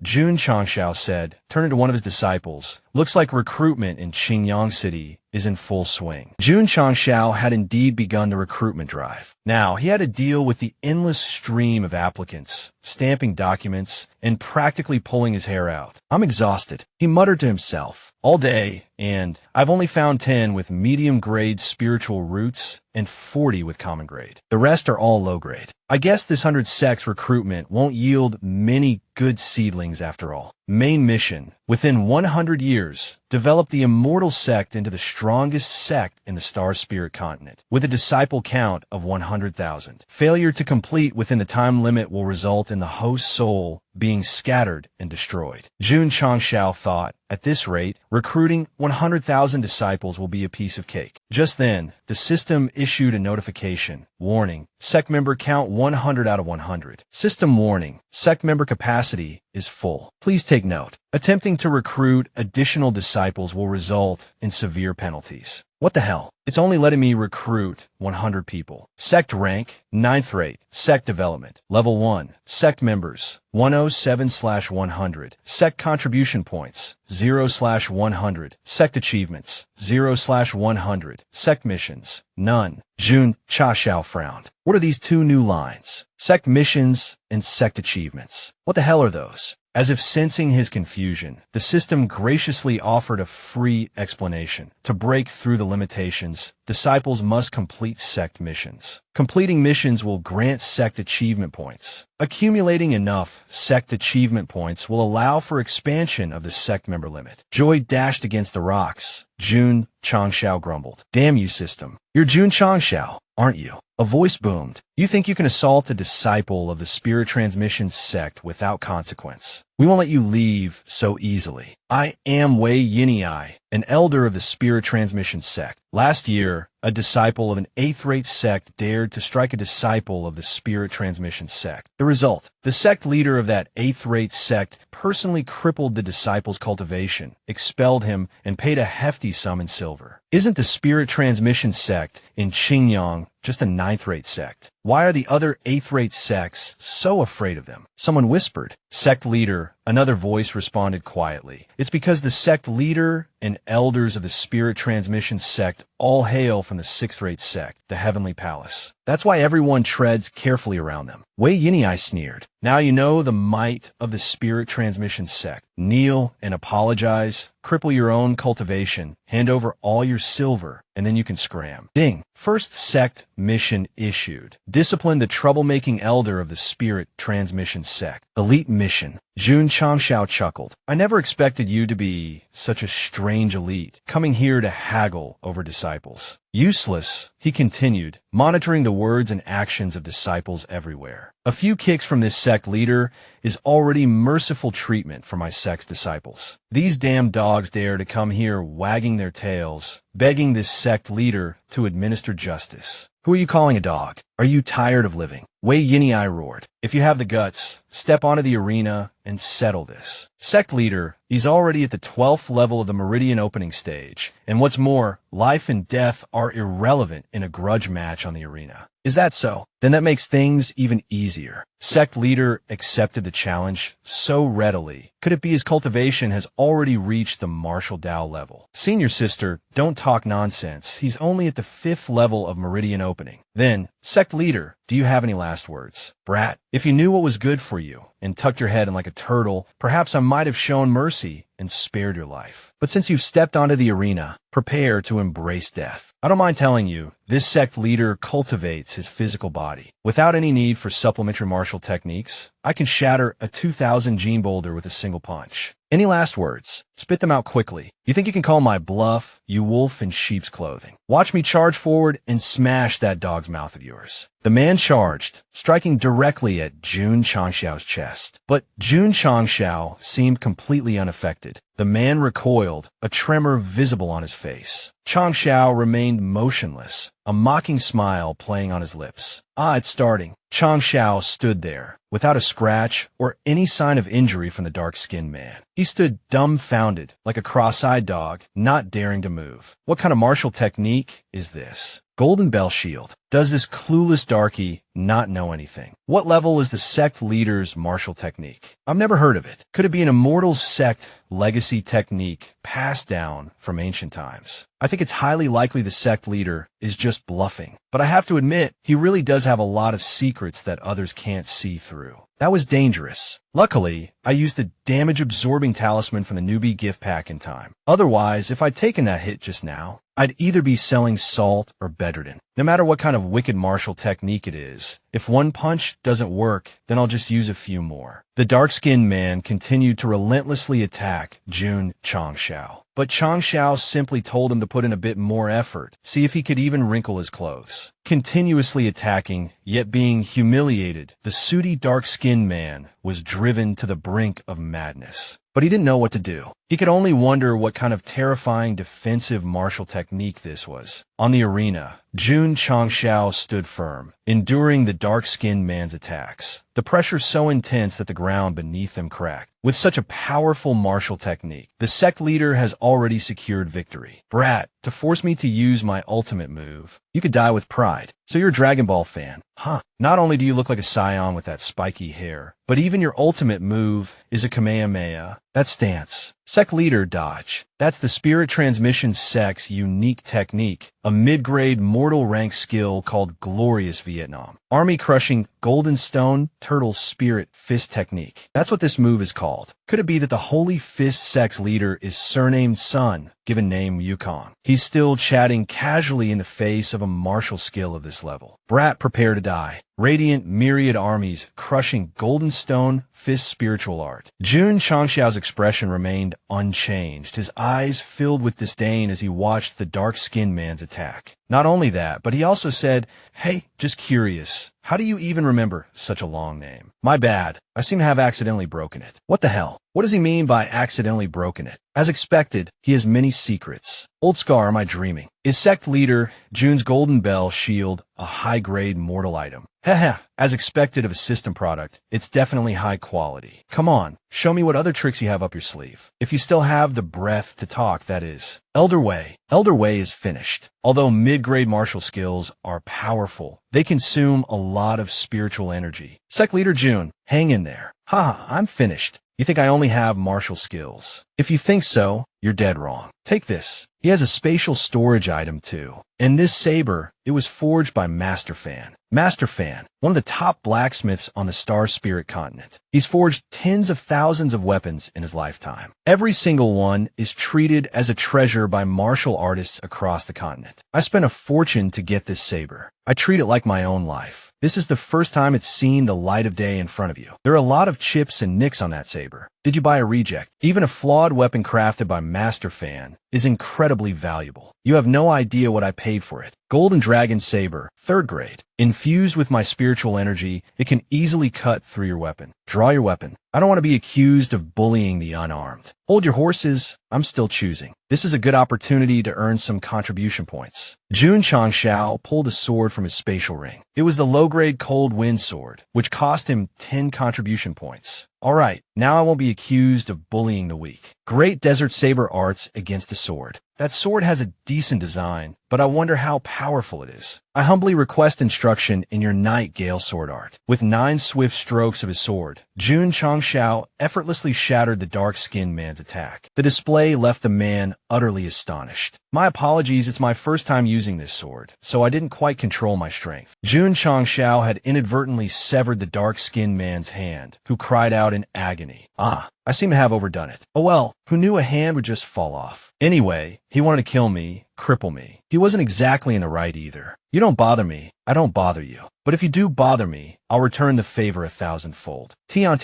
[SPEAKER 1] Jun Changshao said, turning to one of his disciples. Looks like recruitment in Xinjiang City is in full swing. Jun Changshao had indeed begun the recruitment drive. Now, he had to deal with the endless stream of applicants, stamping documents, and practically pulling his hair out. I'm exhausted, he muttered to himself. All day, and I've only found 10 with medium-grade spiritual roots and 40 with common grade. The rest are all low-grade. I guess this 100 sects recruitment won't yield many good seedlings after all. Main mission. Within 100 years, develop the Immortal Sect into the strongest sect in the Star Spirit continent, with a disciple count of 100,000. Failure to complete within the time limit will result in the host soul being scattered and destroyed. Jun Changshao thought, at this rate, recruiting 100,000 disciples will be a piece of cake. Just then, the system issued a notification. Warning, sect member count 100 out of 100. System warning, sect member capacity is full. Please take note. Attempting to recruit additional disciples will result in severe penalties. What the hell? It's only letting me recruit 100 people. Sect rank, 9th rate. Sect development, level 1. Sect members, 107/100. Sect contribution points, 0/100. Sect achievements, 0/100. Sect missions, none. Jun Changshao frowned. What are these 2 new lines? Sect missions and sect achievements. What the hell are those? As if sensing his confusion, the system graciously offered a free explanation. To break through the limitations, disciples must complete sect missions. Completing missions will grant sect achievement points. Accumulating enough sect achievement points will allow for expansion of the sect member limit. Joy dashed against the rocks. Jun Changshao grumbled. Damn you, system. You're Jun Changshao, aren't you? A voice boomed. You think you can assault a disciple of the spirit transmission sect without consequence? We won't let you leave so easily. I am Wei Yinyi, an elder of the spirit transmission sect. Last year, a disciple of an 8th-rate sect dared to strike a disciple of the spirit transmission sect. The result, the sect leader of that 8th-rate sect personally crippled the disciple's cultivation, expelled him, and paid a hefty sum in silver. Isn't the spirit transmission sect in Qingyang just a 9th-rate sect? Why are the other 8th-rate sects so afraid of them? Someone whispered. Sect leader, another voice responded quietly. It's because the sect leader and elders of the spirit transmission sect all hail from the 6th-rate sect, the Heavenly Palace. That's why everyone treads carefully around them. Wei Yinyi sneered. Now you know the might of the spirit transmission sect. Kneel and apologize, cripple your own cultivation, hand over all your silver, and then you can scram. Ding. First sect mission issued. Discipline the troublemaking elder of the spirit transmission sect. Elite mission. Jun Changshao chuckled. I never expected you to be such a strange elite, coming here to haggle over disciples. Useless, he continued, monitoring the words and actions of disciples everywhere. A few kicks from this sect leader is already merciful treatment for my sect's disciples. These damn dogs dare to come here wagging their tails, begging this sect leader to administer justice. Who are you calling a dog? Are you tired of living? Wei Yinyi roared. If you have the guts, step onto the arena and settle this. Sect leader, he's already at the 12th level of the Meridian opening stage. And what's more, life and death are irrelevant in a grudge match on the arena. Is that so? Then that makes things even easier. Sect leader accepted the challenge so readily. Could it be his cultivation has already reached the martial Dao level? Senior sister, don't talk nonsense. He's only at the 5th level of Meridian opening. Then, sect leader, do you have any last words? Brat, if you knew what was good for you and tucked your head in like a turtle, perhaps I might have shown mercy and spared your life. But since you've stepped onto the arena, prepare to embrace death. I don't mind telling you, this sect leader cultivates his physical body. Without any need for supplementary martial techniques, I can shatter a 2,000 gene boulder with a single punch. Any last words? Spit them out quickly. You think you can call my bluff, you wolf in sheep's clothing? Watch me charge forward and smash that dog's mouth of yours. The man charged, striking directly at Jun Changshao's chest. But Jun Changshao seemed completely unaffected. The man recoiled, a tremor visible on his face. Changshao remained motionless, a mocking smile playing on his lips. It's starting. Changshao stood there, without a scratch or any sign of injury from the dark-skinned man. He stood dumbfounded, like a cross-eyed dog, not daring to move. What kind of martial technique is this? Golden Bell Shield. Does this clueless darky not know anything? What level is the sect leader's martial technique? I've never heard of it. Could it be an immortal sect legacy technique passed down from ancient times? I think it's highly likely the sect leader is just bluffing. But I have to admit, he really does have a lot of secrets that others can't see through. That was dangerous. Luckily, I used the damage-absorbing talisman from the newbie gift pack in time. Otherwise, if I'd taken that hit just now, I'd either be selling salt or Bedridden. No matter what kind of wicked martial technique it is, if one punch doesn't work, then I'll just use a few more. The dark-skinned man continued to relentlessly attack Jun Changshao. But Changshao simply told him to put in a bit more effort, see if he could even wrinkle his clothes. Continuously attacking, yet being humiliated, the sooty dark-skinned man was driven to the brink of madness. But he didn't know what to do. He could only wonder what kind of terrifying defensive martial technique this was. On the arena, Jun Changshao stood firm, enduring the dark-skinned man's attacks. The pressure so intense that the ground beneath them cracked. With such a powerful martial technique, the sect leader has already secured victory. Brat, to force me to use my ultimate move, you could die with pride. So you're a Dragon Ball fan, huh? Not only do you look like a scion with that spiky hair, but even your ultimate move is a Kamehameha. That stance. Sect leader dodge. That's the Spirit Transmission sect's unique technique, a mid-grade mortal rank skill called Glorious Vietnam. Army-crushing Golden Stone Turtle Spirit Fist technique. That's what this move is called. Could it be that the Holy Fist sect's leader is surnamed Sun, given name Yukong? He's still chatting casually in the face of a martial skill of this level. Brat, prepare to die. radiant myriad armies crushing golden stone fist spiritual art. Jun Changxiao's expression remained unchanged, his eyes filled with disdain as he watched the dark-skinned man's attack. Not only that, but he also said, "Hey, just curious. How do you even remember such a long name?" "My bad. I seem to have accidentally broken it." "What the hell? What does he mean by accidentally broken it?" "As expected, he has many secrets." "Old Scar, am I dreaming?" Is sect leader Jun's golden bell shield a high-grade mortal item? Heh, as expected of a system product, it's definitely high quality. Come on, show me what other tricks you have up your sleeve. If you still have the breath to talk, that is. Elder Way. Elder Way is finished. Although mid-grade martial skills are powerful, they consume a lot of spiritual energy. Sect leader Jun, hang in there. Haha, I'm finished. You think I only have martial skills? If you think so, you're dead wrong. Take this. He has a spatial storage item too. And this saber, it was forged by Master Fan. Master Fan, one of the top blacksmiths on the Star Spirit continent. He's forged tens of thousands of weapons in his lifetime. Every single one is treated as a treasure by martial artists across the continent. I spent a fortune to get this saber. I treat it like my own life. This is the first time it's seen the light of day in front of you. There are a lot of chips and nicks on that saber. Did you buy a reject? Even a flawed weapon crafted by Master Fan is incredibly valuable. You have no idea what I paid for it. Golden Dragon Saber, 3rd grade. Infused with my spiritual energy, it can easily cut through your weapon. Draw your weapon. I don't want to be accused of bullying the unarmed. Hold your horses. I'm still choosing. This is a good opportunity to earn some contribution points. Jun Changxiao pulled a sword from his spatial ring. It was the low-grade Cold Wind sword, which cost him 10 contribution points. Alright, now I won't be accused of bullying the weak. Great Desert Saber arts against a sword. That sword has a decent design, but I wonder how powerful it is. I humbly request instruction in your Night Gale sword art. With 9 swift strokes of his sword, Jun Changxiao effortlessly shattered the dark-skinned man's attack. The display left the man utterly astonished. My apologies, it's my first time using this sword, so I didn't quite control my strength. Jun Changxiao had inadvertently severed the dark-skinned man's hand, who cried out in agony. I seem to have overdone it. Oh well, who knew a hand would just fall off? Anyway, he wanted to kill me, cripple me. He wasn't exactly in the right either. You don't bother me, I don't bother you. But if you do bother me, I'll return the favor 1,000-fold. Tian,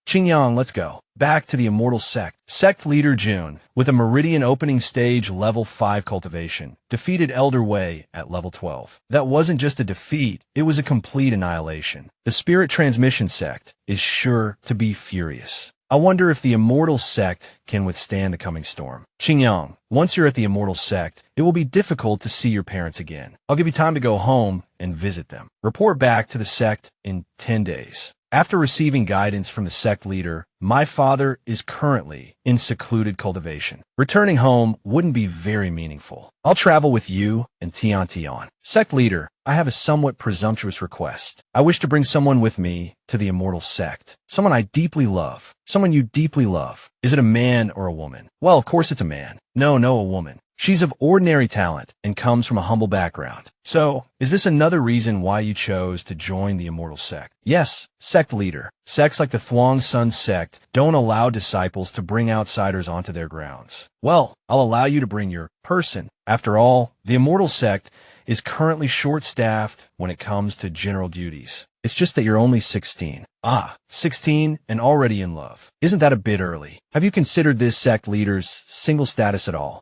[SPEAKER 1] Qingyang, let's go. Back to the Immortal Sect. Sect leader Jun, with a Meridian opening stage level 5 cultivation, defeated Elder Way at level 12. That wasn't just a defeat, it was a complete annihilation. The Spirit Transmission Sect is sure to be furious. I wonder if the Immortal Sect can withstand the coming storm. Qingyang, once you're at the Immortal Sect, it will be difficult to see your parents again. I'll give you time to go home and visit them. Report back to the sect in 10 days. After receiving guidance from the sect leader, my father is currently in secluded cultivation. Returning home wouldn't be very meaningful. I'll travel with you and Tian. Sect leader, I have a somewhat presumptuous request. I wish to bring someone with me to the Immortal Sect. Someone I deeply love. Someone you deeply love. Is it a man or a woman? Well, of course it's a man. No, a woman. She's of ordinary talent and comes from a humble background. So, is this another reason why you chose to join the Immortal Sect? Yes, sect leader. Sects like the Thuong Sun sect don't allow disciples to bring outsiders onto their grounds. Well, I'll allow you to bring your person. After all, the Immortal Sect is currently short-staffed when it comes to general duties. It's just that you're only 16. 16 and already in love. Isn't that a bit early? Have you considered this sect leader's single status at all?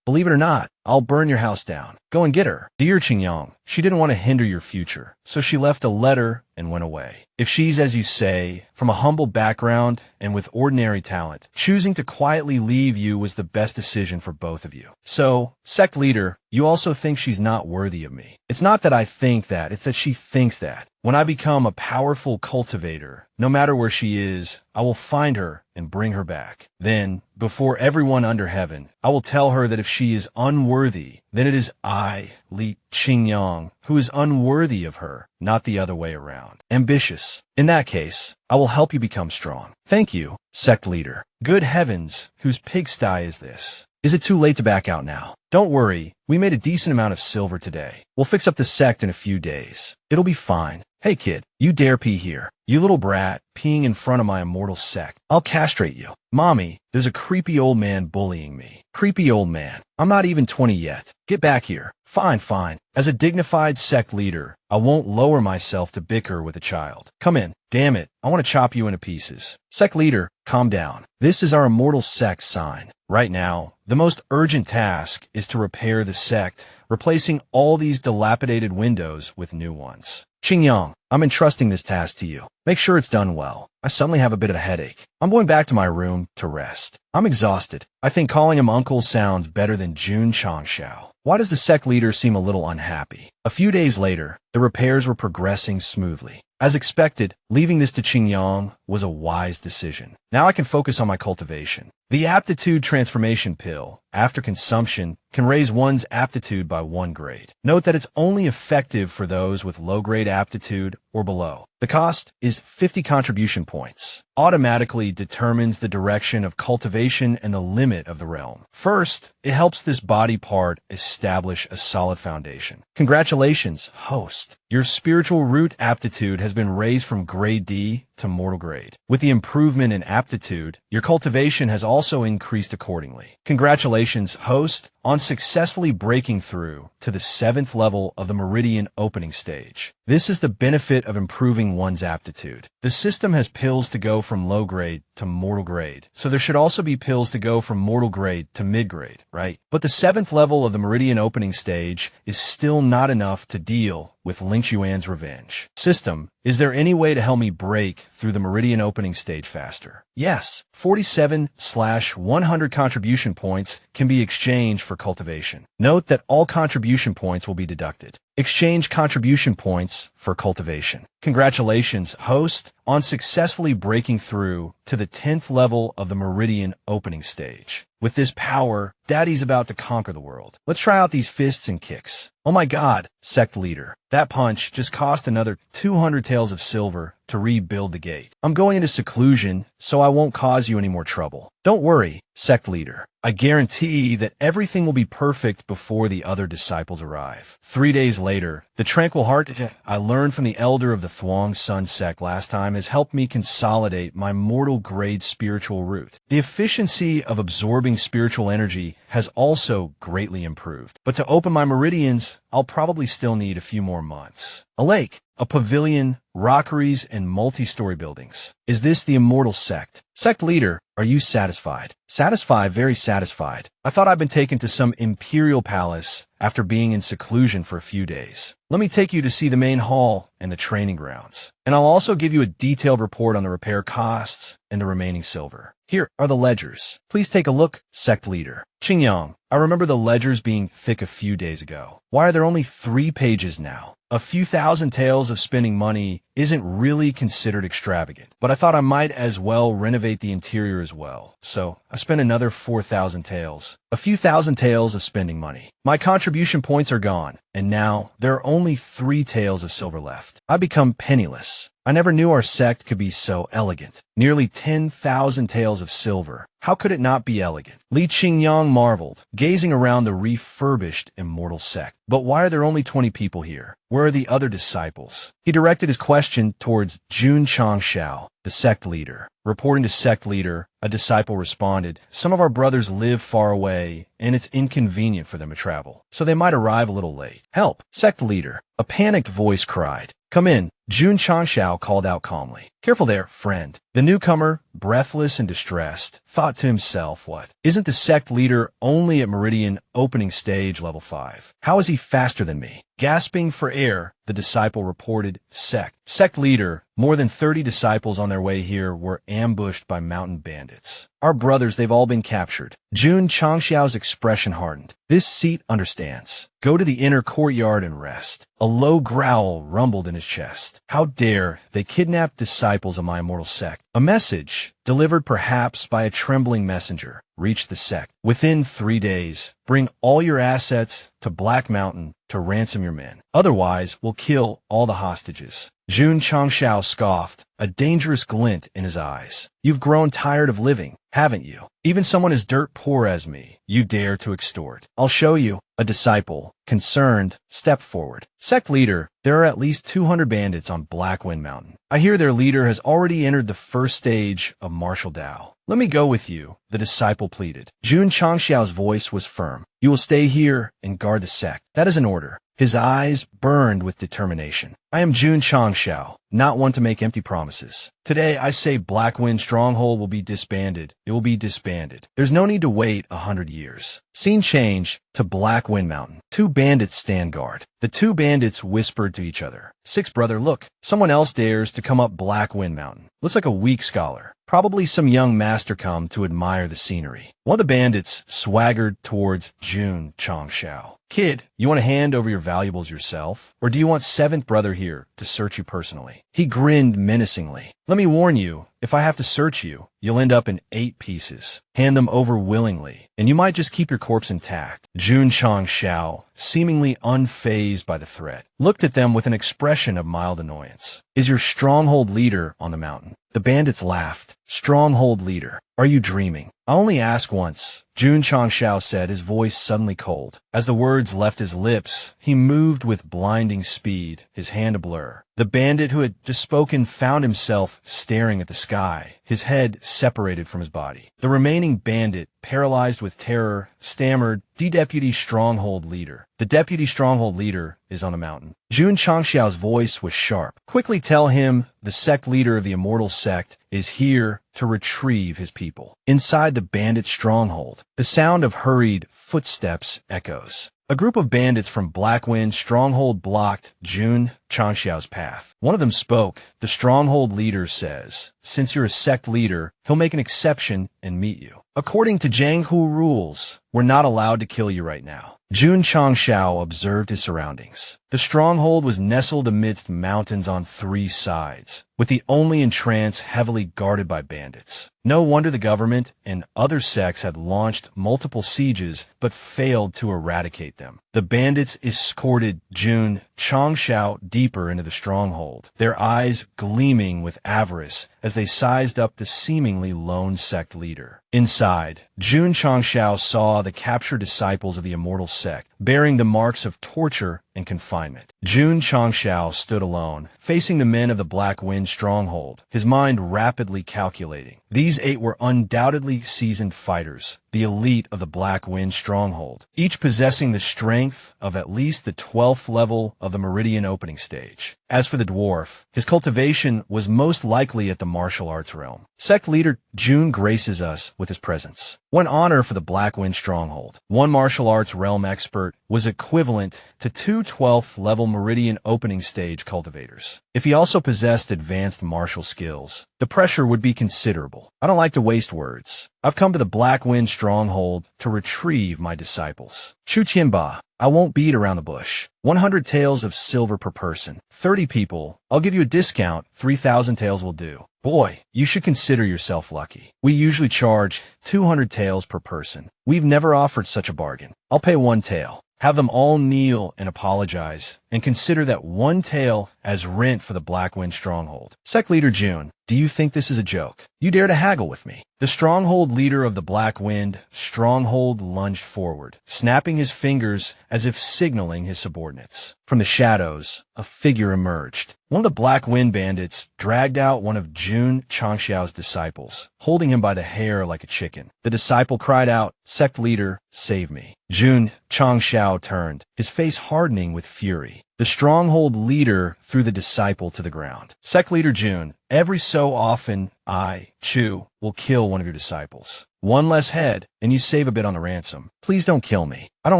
[SPEAKER 1] Believe it or not, I'll burn your house down. Go and get her. Dear Qingyang, she didn't want to hinder your future, so she left a letter and went away. If she's, as you say, from a humble background and with ordinary talent, choosing to quietly leave you was the best decision for both of you. So, sect leader, you also think she's not worthy of me. It's not that I think that, it's that she thinks that. When I become a powerful cultivator, no matter where she is, I will find her and bring her back. Then, before everyone under heaven, I will tell her that if she is unworthy, then it is I, Li Qingyang, who is unworthy of her, not the other way around. Ambitious. In that case, I will help you become strong. Thank you, sect leader. Good heavens, whose pigsty is this? Is it too late to back out now? Don't worry, we made a decent amount of silver today. We'll fix up the sect in a few days. It'll be fine. Hey kid, you dare pee here. You little brat, peeing in front of my Immortal Sect. I'll castrate you. Mommy, there's a creepy old man bullying me. Creepy old man. I'm not even 20 yet. Get back here. Fine, fine. As a dignified sect leader, I won't lower myself to bicker with a child. Come in. Damn it, I want to chop you into pieces. Sect leader, calm down. This is our immortal sect's sign. Right now, the most urgent task is to repair the sect, replacing all these dilapidated windows with new ones. Qingyang, I'm entrusting this task to you. Make sure it's done well. I suddenly have a bit of a headache. I'm going back to my room to rest. I'm exhausted. I think calling him uncle sounds better than Jun Changshao. Why does the sect leader seem a little unhappy? A few days later, the repairs were progressing smoothly. As expected, leaving this to Qingyang was a wise decision. Now I can focus on my cultivation. The aptitude transformation pill, after consumption, can raise one's aptitude by 1 grade. Note that it's only effective for those with low-grade aptitude or below. The cost is 50 contribution points. Automatically determines the direction of cultivation and the limit of the realm. First, it helps this body part establish a solid foundation. Congratulations, host. Your spiritual root aptitude has been raised from grade D to mortal grade. With the improvement in aptitude, your cultivation has also increased accordingly. Congratulations, host, on successfully breaking through to the 7th level of the meridian opening stage. This is the benefit of improving one's aptitude. The system has pills to go from low grade to mortal grade, so there should also be pills to go from mortal grade to mid grade, right? But the 7th level of the meridian opening stage is still not enough to deal with Ling Xuan's revenge. System, is there any way to help me break through the meridian opening stage faster? Yes, 47/100 contribution points can be exchanged for cultivation. Note that all contribution points will be deducted. Exchange contribution points for cultivation. Congratulations, host, on successfully breaking through to the 10th level of the meridian opening stage. With this power, Daddy's about to conquer the world. Let's try out these fists and kicks. Oh my god, sect leader. That punch just cost another 200 taels of silver to rebuild the gate. I'm going into seclusion, so I won't cause you any more trouble. Don't worry, sect leader. I guarantee that everything will be perfect before the other disciples arrive. 3 days later, the tranquil heart I learned from the elder of the Thuong Sun sect last time has helped me consolidate my mortal grade spiritual root. The efficiency of absorbing spiritual energy has also greatly improved. But to open my meridians, I'll probably still need a few more months. A lake, a pavilion, rockeries, and multi-story buildings. Is this the immortal sect? Sect leader, are you satisfied? Satisfied, very satisfied. I thought I'd been taken to some imperial palace after being in seclusion for a few days. Let me take you to see the main hall and the training grounds. And I'll also give you a detailed report on the repair costs and the remaining silver. Here are the ledgers. Please take a look, sect leader. Qingyang, I remember the ledgers being thick a few days ago. Why are there only 3 pages now? A few thousand taels of spending money isn't really considered extravagant, but I thought I might as well renovate the interior as well. So I spent another 4,000 taels. A few thousand taels of spending money. My contribution points are gone, and now there are only 3 taels of silver left. I become penniless. I never knew our sect could be so elegant. Nearly 10,000 taels of silver. How could it not be elegant? Li Qingyang marveled, gazing around the refurbished immortal sect. But why are there only 20 people here? Where are the other disciples? He directed his question towards Jun Changshao, the sect leader. Reporting to sect leader, a disciple responded, some of our brothers live far away, and it's inconvenient for them to travel, so they might arrive a little late. Help! Sect leader, a panicked voice cried. Come in. Jun Changshao called out calmly. Careful there, friend. The newcomer, breathless and distressed, thought to himself, what? Isn't the sect leader only at Meridian opening stage level 5? How is he faster than me? Gasping for air, the disciple reported, Sect leader, more than 30 disciples on their way here were ambushed by mountain bandits. Our brothers, they've all been captured. Jun Changshao's expression hardened. This seat understands. Go to the inner courtyard and rest. A low growl rumbled in his chest. How dare they kidnap disciples of my immortal sect? A message, delivered perhaps by a trembling messenger, reached the sect. Within 3 days, bring all your assets to Black Mountain to ransom your men. Otherwise, we'll kill all the hostages. Jun Changshao scoffed, a dangerous glint in his eyes. You've grown tired of living, haven't you? Even someone as dirt poor as me, you dare to extort. I'll show you. A disciple, concerned, stepped forward. Sect leader, there are at least 200 bandits on Blackwind Mountain. I hear their leader has already entered the first stage of martial Dao. Let me go with you, the disciple pleaded. Jun Changxiao's voice was firm. You will stay here and guard the sect. That is an order. His eyes burned with determination. I am Jun Changxiao, not one to make empty promises. Today I say Black Wind Stronghold will be disbanded. It will be disbanded. There's no need to wait 100 years. Scene change to Black Wind Mountain. Two bandits stand guard. The two bandits whispered to each other. Six brother, look, someone else dares to come up Black Wind Mountain. Looks like a weak scholar. Probably some young master come to admire the scenery. One of the bandits swaggered towards Jun Changxiao. Kid, you want to hand over your valuables yourself? Or do you want seventh brother here to search you personally? He grinned menacingly. Let me warn you, if I have to search you, you'll end up in 8 pieces. Hand them over willingly, and you might just keep your corpse intact. Jun Changxiao, seemingly unfazed by the threat, looked at them with an expression of mild annoyance. Is your stronghold leader on the mountain? The bandits laughed. Stronghold leader. Are you dreaming? I only ask once, Jun Changxiao said, his voice suddenly cold. As the words left his lips, he moved with blinding speed, his hand a blur. The bandit who had just spoken found himself staring at the sky, his head separated from his body. The remaining bandit, paralyzed with terror, stammered, "The deputy stronghold leader. The deputy stronghold leader is on the mountain." Jun Changxiao's voice was sharp. Quickly tell him the sect leader of the immortal sect is here to retrieve his people. Inside the bandit stronghold, the sound of hurried footsteps echoes. A group of bandits from Blackwind Stronghold blocked Jun Changxiao's path. One of them spoke. The stronghold leader says, since you're a sect leader, he'll make an exception and meet you. According to Jianghu rules, we're not allowed to kill you right now. Jun Changxiao observed his surroundings. The stronghold was nestled amidst mountains on 3 sides, with the only entrance heavily guarded by bandits. No wonder the government and other sects had launched multiple sieges but failed to eradicate them. The bandits escorted Jun Changxiao deeper into the stronghold, their eyes gleaming with avarice as they sized up the seemingly lone sect leader. Inside, Jun Changxiao saw the captured disciples of the immortal sect, bearing the marks of torture and confinement. Jun Changxiao stood alone, facing the men of the Black Wind Stronghold, his mind rapidly calculating. These 8 were undoubtedly seasoned fighters, the elite of the Black Wind Stronghold, each possessing the strength of at least the 12th level of the Meridian opening stage. As for the dwarf, his cultivation was most likely at the martial arts realm. Sect leader Jun graces us with his presence. One honor for the Black Wind Stronghold. One martial arts realm expert was equivalent to 2 12th level Meridian opening stage cultivators. If he also possessed advanced martial skills, the pressure would be considerable. I don't like to waste words. I've come to the Black Wind Stronghold to retrieve my disciples. Chu Qianba, I won't beat around the bush. 100 taels of silver per person. 30 people. I'll give you a discount. 3,000 taels will do. Boy, you should consider yourself lucky. We usually charge 200 taels per person. We've never offered such a bargain. I'll pay 1 tael. Have them all kneel and apologize, and consider that 1 tael as rent for the Black Wind Stronghold. Sect leader Jun, do you think this is a joke? You dare to haggle with me? The stronghold leader of the Black Wind Stronghold lunged forward, snapping his fingers as if signaling his subordinates. From the shadows, a figure emerged. One of the Black Wind bandits dragged out one of Jun Changxiao's disciples, holding him by the hair like a chicken. The disciple cried out, "Sect leader, save me." Jun Changxiao turned, his face hardening with fury. The stronghold leader threw the disciple to the ground. Sect leader Jun, every so often, I, Chu, will kill one of your disciples. 1 less head, and you save a bit on the ransom. Please don't kill me. I don't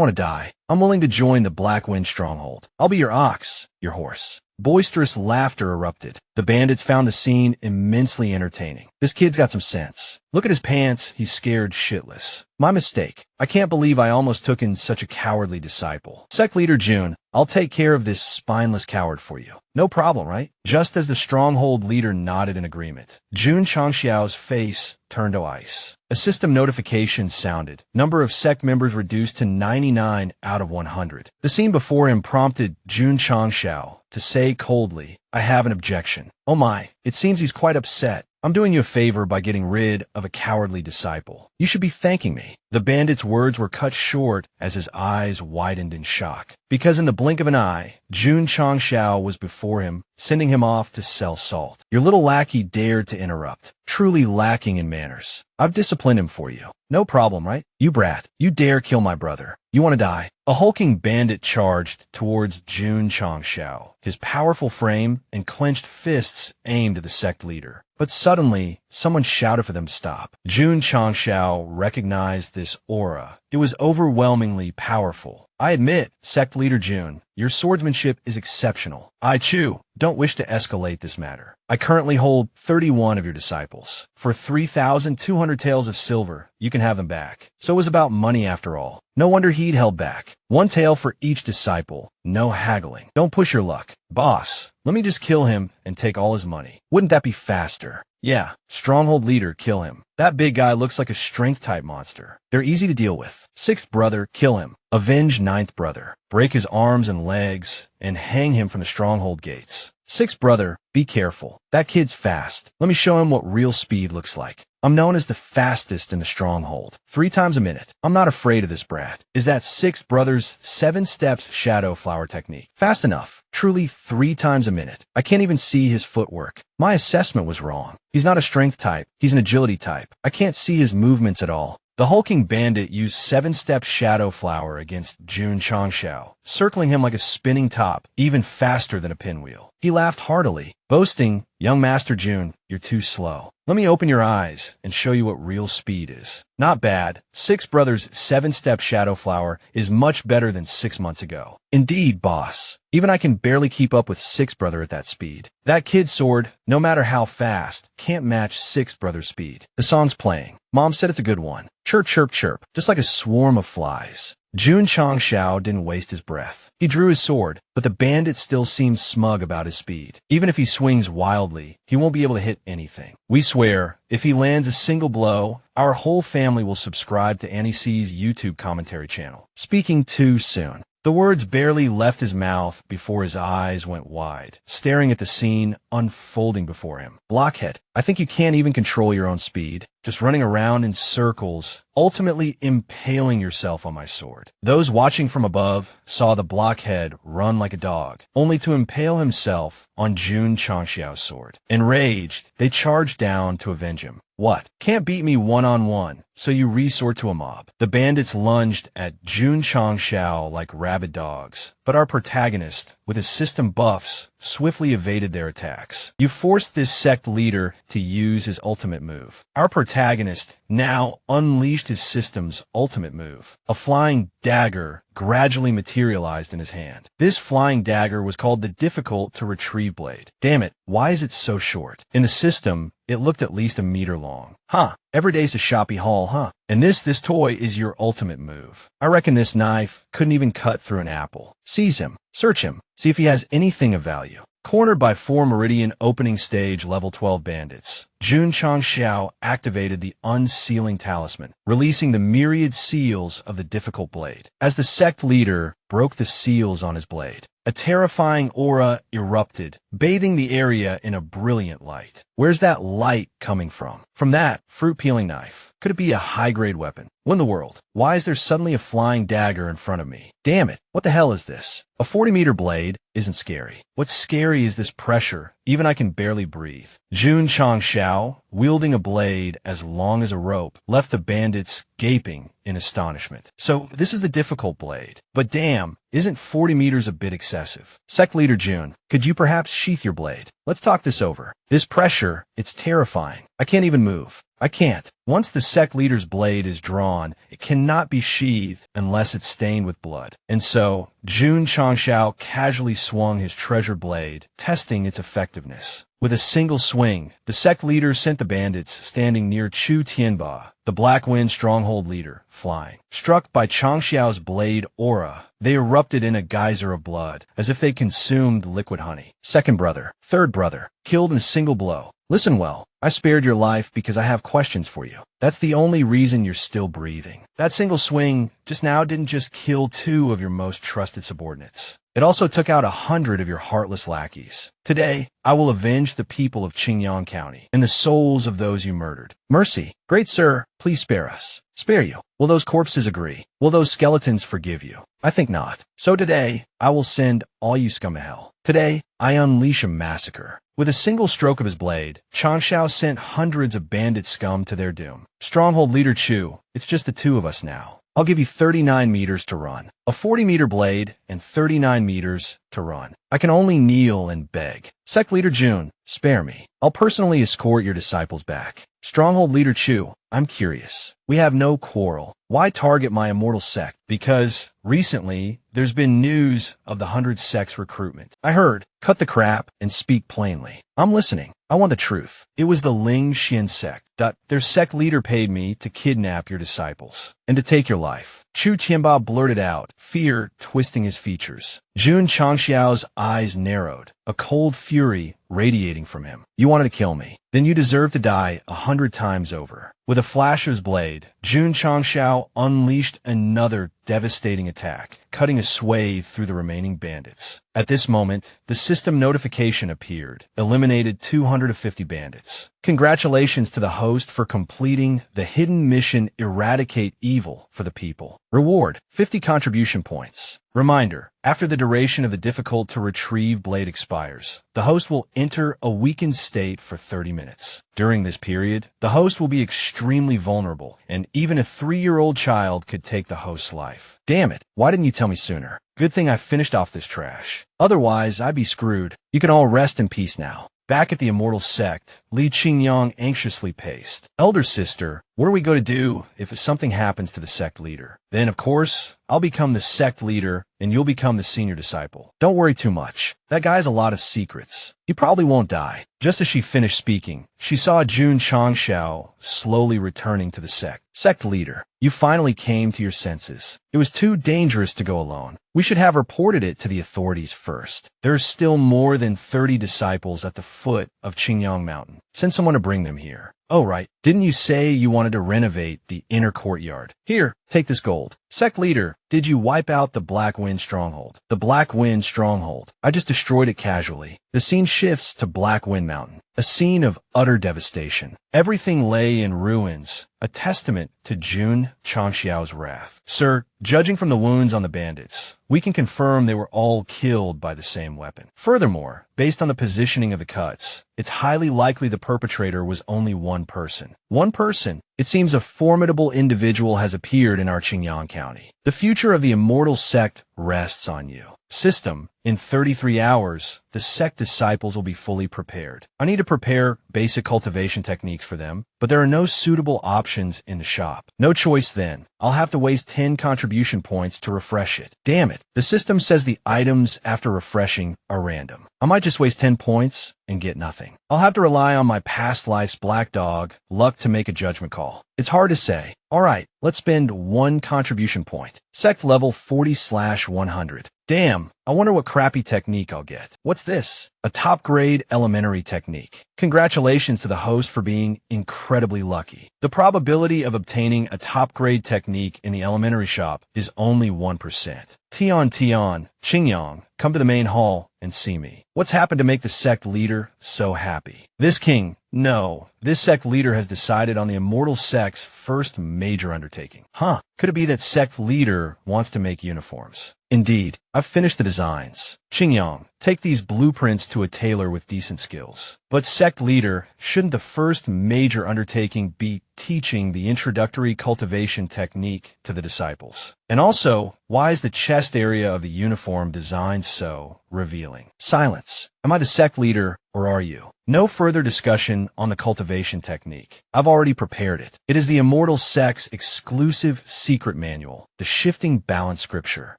[SPEAKER 1] want to die. I'm willing to join the Black Wind Stronghold. I'll be your ox, your horse. Boisterous laughter erupted. The bandits found the scene immensely entertaining. This kid's got some sense. Look at his pants, he's scared shitless. My mistake. I can't believe I almost took in such a cowardly disciple. Sect leader Jun, I'll take care of this spineless coward for you. No problem, right? Just as the stronghold leader nodded in agreement, Jun Changxiao's face turned to ice. A system notification sounded. Number of sect members reduced to 99 out of 100. The scene before him prompted Jun Changxiao to say coldly, I have an objection. Oh my, it seems he's quite upset. I'm doing you a favor by getting rid of a cowardly disciple. You should be thanking me. The The bandit's words were cut short as his eyes widened in shock. Because in the blink of an eye, Jun Changshao was before him, sending him off to sell salt. Your little lackey dared to interrupt, truly lacking in manners. I've disciplined him for you. No problem, right? You brat. You dare kill my brother. You want to die? A hulking bandit charged towards Jun Changshao, his powerful frame and clenched fists aimed at the sect leader. But suddenly, someone shouted for them to stop. Jun Changshao recognized this aura. It was overwhelmingly powerful. I admit, sect leader Jun, your swordsmanship is exceptional. I, too, don't wish to escalate this matter. I currently hold 31 of your disciples. For 3,200 taels of silver, you can have them back. So it was about money after all. No wonder he'd held back. 1 tael for each disciple. No haggling. Don't push your luck. Boss, let me just kill him and take all his money. Wouldn't that be faster? Yeah, stronghold leader, kill him. That big guy looks like a strength-type monster. They're easy to deal with. 6th brother, kill him. Avenge 9th brother. Break his arms and legs and hang him from the stronghold gates. 6th brother, be careful. That kid's fast. Let me show him what real speed looks like. I'm known as the fastest in the stronghold. 3 times a minute. I'm not afraid of this brat. Is that 6th brother's 7 steps shadow flower technique? Fast enough. Truly 3 times a minute. I can't even see his footwork. My assessment was wrong. He's not a strength type. He's an agility type. I can't see his movements at all. The hulking bandit used 7-step shadow flower against Jun Changshao, circling him like a spinning top, even faster than a pinwheel. He laughed heartily, boasting, "Young Master Jun, you're too slow. Let me open your eyes and show you what real speed is." Not bad. 6 brothers' 7-step shadow flower is much better than 6 months ago. Indeed, boss. Even I can barely keep up with 6th brother at that speed. That kid's sword, no matter how fast, can't match 6th brother's speed. The song's playing. Mom said it's a good one. Chirp, chirp, chirp, just like a swarm of flies. Jun Changshao didn't waste his breath. He drew his sword, but the bandit still seems smug about his speed. Even if he swings wildly, he won't be able to hit anything. We swear, if he lands a single blow, our whole family will subscribe to Annie C's YouTube commentary channel. Speaking too soon. The words barely left his mouth before his eyes went wide, staring at the scene unfolding before him. Blockhead, I think you can't even control your own speed, just running around in circles, ultimately impaling yourself on my sword. Those watching from above saw the blockhead run like a dog, only to impale himself on Jun Changshiao's sword. Enraged, they charged down to avenge him. What? Can't beat me one-on-one, so you resort to a mob. The bandits lunged at Jun Changshao like rabid dogs, but our protagonist, with his system buffs, swiftly evaded their attacks. You forced this sect leader to use his ultimate move. Our protagonist now unleashed his system's ultimate move. A flying dagger gradually materialized in his hand. This flying dagger was called the difficult-to-retrieve blade. Damn it, why is it so short? In the system, it looked at least a meter long. Huh, every day's a shoppy haul, huh? And this toy is your ultimate move. I reckon this knife couldn't even cut through an apple. Seize him, search him, see if he has anything of value. Cornered by 4 Meridian opening stage level 12 bandits, Jun Changshao activated the unsealing talisman, releasing the myriad seals of the difficult blade. As the sect leader broke the seals on his blade, a terrifying aura erupted, bathing the area in a brilliant light. Where's that light coming from? From that fruit-peeling knife. Could it be a high-grade weapon? What in the world? Why is there suddenly a flying dagger in front of me? Damn it, what the hell is this? A 40-meter blade isn't scary. What's scary is this pressure. Even I can barely breathe. Jun Changshao, wielding a blade as long as a rope, left the bandits gaping in astonishment. So this is the difficult blade. But damn, isn't 40 meters a bit excessive? Sect leader Jun, could you perhaps sheath your blade? Let's talk this over. This pressure, it's terrifying. I can't even move. I can't. Once the sect leader's blade is drawn, it cannot be sheathed unless it's stained with blood. And so, Jun Changshao casually swung his treasure blade, testing its effectiveness. With a single swing, the sect leader sent the bandits standing near Chu Tianba, the Black Wind stronghold leader, flying. Struck by Changshiao's blade aura, they erupted in a geyser of blood, as if they consumed liquid honey. 2nd brother, 3rd brother, killed in a single blow. Listen well, I spared your life because I have questions for you. That's the only reason you're still breathing. That single swing just now didn't just kill 2 of your most trusted subordinates. It also took out 100 of your heartless lackeys. Today, I will avenge the people of Qingyang County and the souls of those you murdered. Mercy, great sir, please spare us. Spare you. Will those corpses agree? Will those skeletons forgive you? I think not. So today, I will send all you scum to hell. Today, I unleash a massacre. With a single stroke of his blade, Changshao sent hundreds of bandit scum to their doom. Stronghold leader Chu, it's just the two of us now. I'll give you 39 meters to run, a 40-meter blade, and 39 meters to run. I can only kneel and beg. Sect leader Jun, spare me. I'll personally escort your disciples back. Stronghold leader Chu, I'm curious. We have no quarrel. Why target my immortal sect? Because, recently, there's been news of the 100 sects recruitment. I heard. Cut the crap and speak plainly. I'm listening. I want the truth. It was the Ling Xian sect. Their sect leader paid me to kidnap your disciples and to take your life. Chu Qianba blurted out, fear twisting his features. Jun Changxiao's eyes narrowed, a cold fury radiating from him. You wanted to kill me. Then you deserve to die 100 times over. With a flash of his blade, Jun Changxiao unleashed another devastating attack, cutting a swathe through the remaining bandits. At this moment, the system notification appeared, eliminated 250 bandits. Congratulations to the host for completing the hidden mission Eradicate Evil for the People. Reward, 50 contribution points. Reminder, after the duration of the difficult-to-retrieve blade expires, the host will enter a weakened state for 30 minutes. During this period, the host will be extremely vulnerable, and even a 3-year-old child could take the host's life. Damn it, why didn't you tell me sooner? Good thing I finished off this trash. Otherwise, I'd be screwed. You can all rest in peace now. Back at the Immortal Sect, Li Qingyang anxiously paced. Elder sister, what are we going to do if something happens to the sect leader? Then, of course, I'll become the sect leader and you'll become the senior disciple. Don't worry too much. That guy has a lot of secrets. He probably won't die. Just as she finished speaking, she saw Jun Changxiao slowly returning to the sect. Sect leader, you finally came to your senses. It was too dangerous to go alone. We should have reported it to the authorities first. There's still more than 30 disciples at the foot of Qingyang Mountain. Send someone to bring them here. Oh, right. Didn't you say you wanted to renovate the inner courtyard? Here, take this gold. Sect leader, did you wipe out the Black Wind Stronghold? The Black Wind Stronghold. I just destroyed it casually. The scene shifts to Black Wind Mountain, a scene of utter devastation. Everything lay in ruins, a testament to Jun Changxiao's wrath. Sir, judging from the wounds on the bandits, we can confirm they were all killed by the same weapon. Furthermore, based on the positioning of the cuts, it's highly likely the perpetrator was only one person. One person? It seems a formidable individual has appeared in our Qingyang County. The future of the Immortal Sect rests on you. System, in 33 hours, the sect disciples will be fully prepared. I need to prepare basic cultivation techniques for them, but there are no suitable options in the shop. No choice then. I'll have to waste 10 contribution points to refresh it. Damn it. The system says the items after refreshing are random. I might just waste 10 points and get nothing. I'll have to rely on my past life's black dog luck to make a judgment call. It's hard to say. Alright, let's spend 1 contribution point. Sect level 40/100. Damn, I wonder what crappy technique I'll get. What's this? A top-grade elementary technique. Congratulations to the host for being incredibly lucky. The probability of obtaining a top-grade technique in the elementary shop is only 1%. Tian, Qingyang, come to the main hall and see me. What's happened to make the sect leader so happy? This king, no, this sect leader has decided on the Immortal Sect's first major undertaking. Huh, could it be that sect leader wants to make uniforms? Indeed, I've finished the designs. Qingyang, take these blueprints to a tailor with decent skills. But sect leader, shouldn't the first major undertaking be teaching the introductory cultivation technique to the disciples? And also, why is the chest area of the uniform designed so revealing? Silence. Am I the sect leader, or are you? No further discussion on the cultivation technique. I've already prepared it. It is the Immortal Sect's exclusive secret manual, the Shifting Balance Scripture,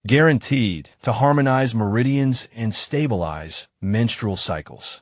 [SPEAKER 1] guaranteed to harmonize meridians and stabilize menstrual cycles.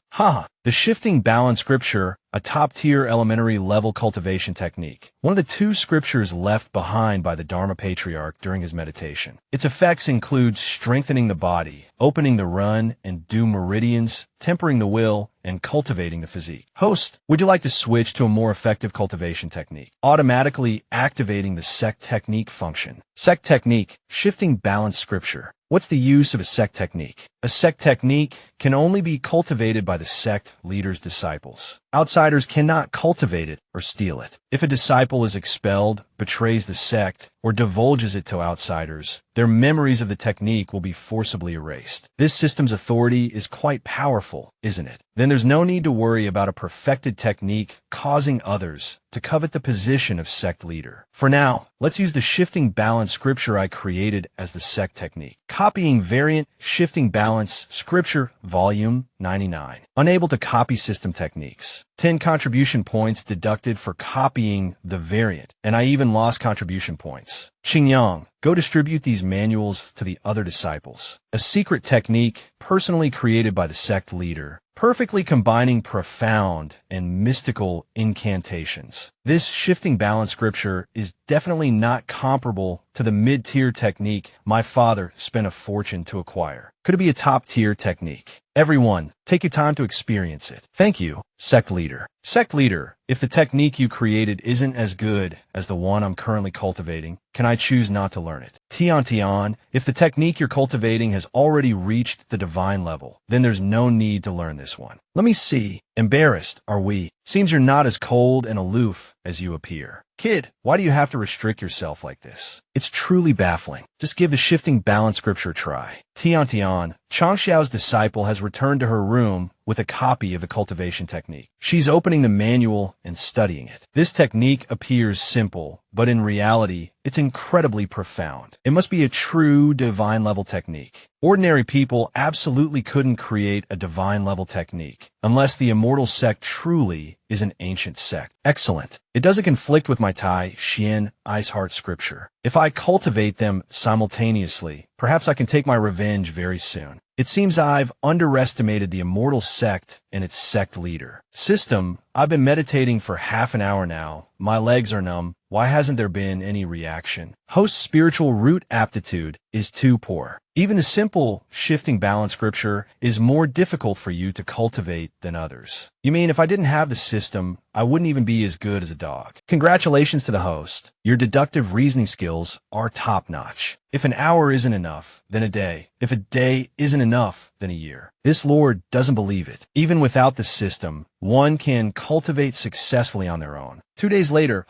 [SPEAKER 1] The Shifting Balance Scripture, a top-tier elementary level cultivation technique. One of the 2 scriptures left behind by the Dharma Patriarch during his meditation. Its effects include strengthening the body, opening the run and do meridians, tempering the will, and cultivating the physique. Host, would you like to switch to a more effective cultivation technique? Automatically activating the sect technique function. Sect technique, Shifting Balance Scripture. What's the use of a sect technique? A sect technique can only be cultivated by the sect leader's disciples. Outsiders cannot cultivate it or steal it. If a disciple is expelled, betrays the sect, or divulges it to outsiders, their memories of the technique will be forcibly erased. This system's authority is quite powerful, isn't it? Then there's no need to worry about a perfected technique causing others to covet the position of sect leader. For now, let's use the shifting balance scripture I created as the sect technique. Copying variant shifting balance scripture volume 99. Unable to copy system techniques. 10 contribution points deducted for copying the variant, and I even lost contribution points. Xingyang, go distribute these manuals to the other disciples. A secret technique personally created by the sect leader, perfectly combining profound and mystical incantations. This shifting balance scripture is definitely not comparable to the mid-tier technique my father spent a fortune to acquire. Could it be a top-tier technique? Everyone, take your time to experience it. Thank you, sect leader. Sect leader, if the technique you created isn't as good as the one I'm currently cultivating, can I choose not to learn it? Tian, if the technique you're cultivating has already reached the divine level, then there's no need to learn this one. Let me see. Embarrassed, are we? Seems you're not as cold and aloof as you appear. Kid, why do you have to restrict yourself like this? It's truly baffling. Just give the shifting balance scripture a try. Tian, Changxiao's disciple has returned to her room with a copy of the cultivation technique. She's opening the manual and studying it. This technique appears simple, but in reality, it's incredibly profound. It must be a true divine level technique. Ordinary people absolutely couldn't create a divine level technique unless the immortal sect truly is an ancient sect. Excellent. It doesn't conflict with my Tai Xian Ice Heart scripture. If I cultivate them simultaneously, perhaps I can take my revenge very soon. It seems I've underestimated the immortal sect and its sect leader. System, I've been meditating for half an hour now. My legs are numb. Why hasn't there been any reaction? Host's spiritual root aptitude is too poor. Even the simple shifting balance scripture is more difficult for you to cultivate than others. You mean if I didn't have the system, I wouldn't even be as good as a dog? Congratulations to the host. Your deductive reasoning skills are top-notch. If an hour isn't enough, then a day. If a day isn't enough, then a year. This lord doesn't believe it. Even without the system, one can cultivate successfully on their own. 2 days later,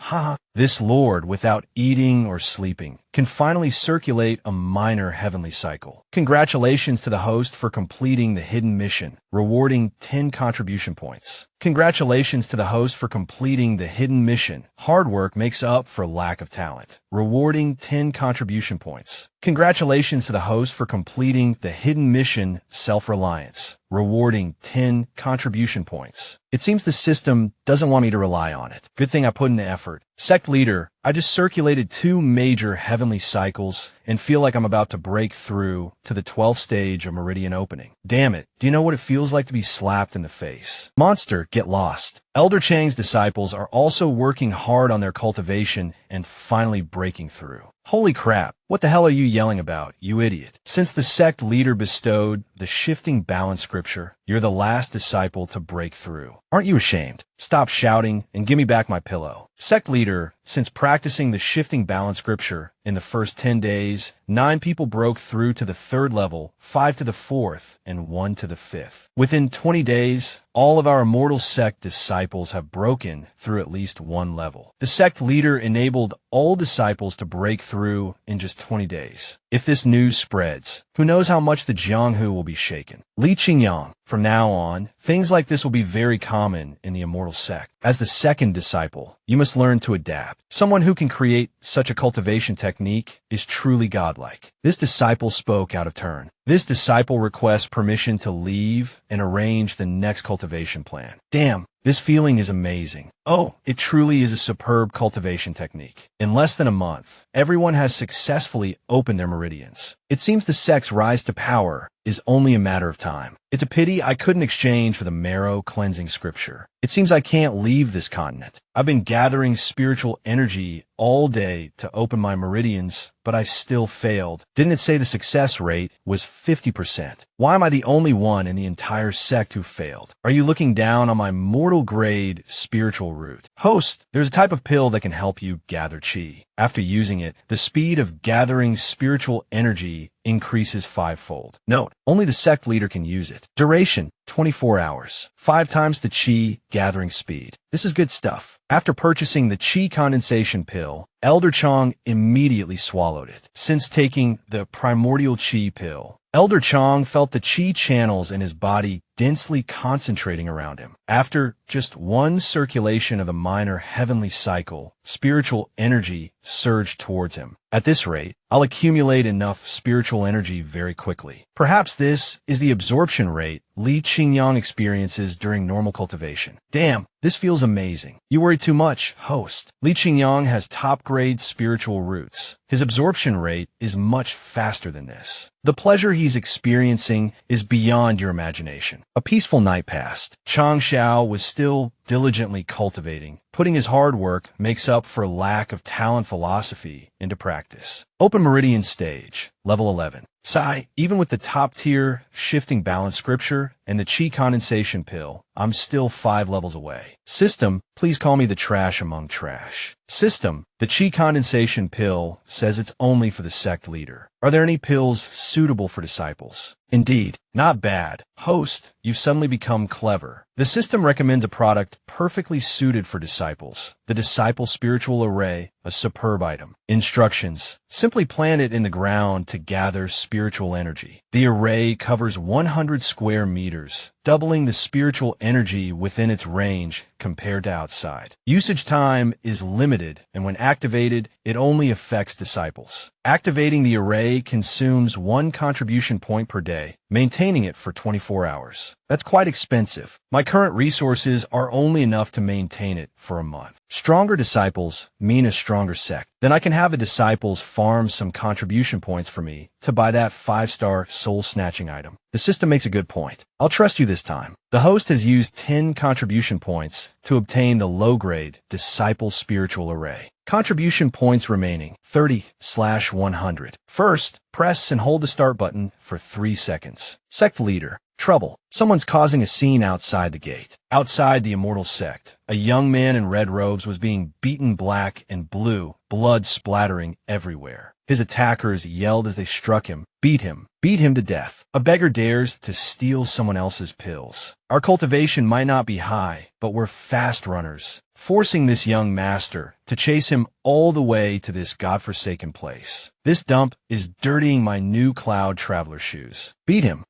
[SPEAKER 1] this lord, without eating or sleeping, can finally circulate a minor heavenly cycle. Congratulations to the host for completing the hidden mission, rewarding 10 contribution points. Congratulations to the host for completing the hidden mission. Hard work makes up for lack of talent, rewarding 10 contribution points. Congratulations to the host for completing the hidden mission, self-reliance, rewarding 10 contribution points. It seems the system doesn't want me to rely on it. Good thing I put in the effort. Sect leader, I just circulated 2 major heavenly cycles and feel like I'm about to break through to the 12th stage of meridian opening. Damn it, do you know what it feels like to be slapped in the face? Monster, get lost. Elder Chang's disciples are also working hard on their cultivation and finally breaking through. Holy crap, what the hell are you yelling about, you idiot? Since the sect leader bestowed the shifting balance scripture, you're the last disciple to break through. Aren't you ashamed? Stop shouting and give me back my pillow. Sect leader, since practicing the shifting balance scripture in the first 10 days, 9 people broke through to the 3rd level, 5 to the 4th, and 1 to the 5th. Within 20 days, all of our immortal sect disciples have broken through at least 1 level. The sect leader enabled all disciples to break through in just 20 days. If this news spreads, who knows how much the Jianghu will be shaken. Li Qingyang, from now on, things like this will be very common in the immortal sect. As the second disciple, you must learn to adapt. Someone who can create such a cultivation technique is truly godlike. This disciple spoke out of turn. This disciple requests permission to leave and arrange the next cultivation plan. Damn, this feeling is amazing. Oh, it truly is a superb cultivation technique. In less than a month, everyone has successfully opened their meridians. It seems the sect's rise to power is only a matter of time. It's a pity I couldn't exchange for the marrow cleansing scripture. It seems I can't leave this continent. I've been gathering spiritual energy all day to open my meridians, but I still failed. Didn't it say the success rate was 50%? Why am I the only one in the entire sect who failed? Are you looking down on my mortal grade spiritual root? Host, there's a type of pill that can help you gather chi. After using it, the speed of gathering spiritual energy increases 5-fold. Note, only the sect leader can use it. Duration, 24 hours. 5 times the chi gathering speed. This is good stuff. After purchasing the chi condensation pill, Elder Chong immediately swallowed it. Since taking the primordial chi pill, Elder Chong felt the chi channels in his body densely concentrating around him. After just one circulation of the minor heavenly cycle, spiritual energy surged towards him. At this rate, I'll accumulate enough spiritual energy very quickly. Perhaps this is the absorption rate Li Qingyang experiences during normal cultivation. Damn, this feels amazing. You worry too much, host. Li Qingyang has top-grade spiritual roots. His absorption rate is much faster than this. The pleasure he's experiencing is beyond your imagination. A peaceful night passed. Chang Xiao was still diligently cultivating. Putting his hard work makes up for lack of talent philosophy into practice. Open Meridian Stage, Level 11. Sigh, even with the top-tier shifting balance scripture and the chi condensation pill, I'm still 5 levels away. System, please call me the trash among trash. System, the chi condensation pill says it's only for the sect leader. Are there any pills suitable for disciples? Indeed, not bad. Host, you've suddenly become clever. The system recommends a product perfectly suited for disciples. The Disciple Spiritual Array, a superb item. Instructions. Simply plant it in the ground to gather spiritual energy. The array covers 100 square meters, doubling the spiritual energy within its range compared to outside. Usage time is limited, and when activated, it only affects disciples. Activating the array consumes 1 contribution point per day, maintaining it for 24 hours. That's quite expensive. My current resources are only enough to maintain it for a month. Stronger disciples mean a stronger sect. Then I can have the disciples farm some contribution points for me to buy that 5-star soul-snatching item. The system makes a good point. I'll trust you this time. The host has used 10 contribution points to obtain the low-grade Disciple Spiritual Array. Contribution points remaining, 30/100. First, press and hold the start button for 3 seconds. Sect leader. Trouble. Someone's causing a scene outside the gate. Outside the immortal sect, a young man in red robes was being beaten black and blue, blood splattering everywhere. His attackers yelled as they struck him, beat him to death. A beggar dares to steal someone else's pills. Our cultivation might not be high, but we're fast runners, forcing this young master to chase him all the way to this godforsaken place. This dump is dirtying my new cloud traveler shoes. Beat him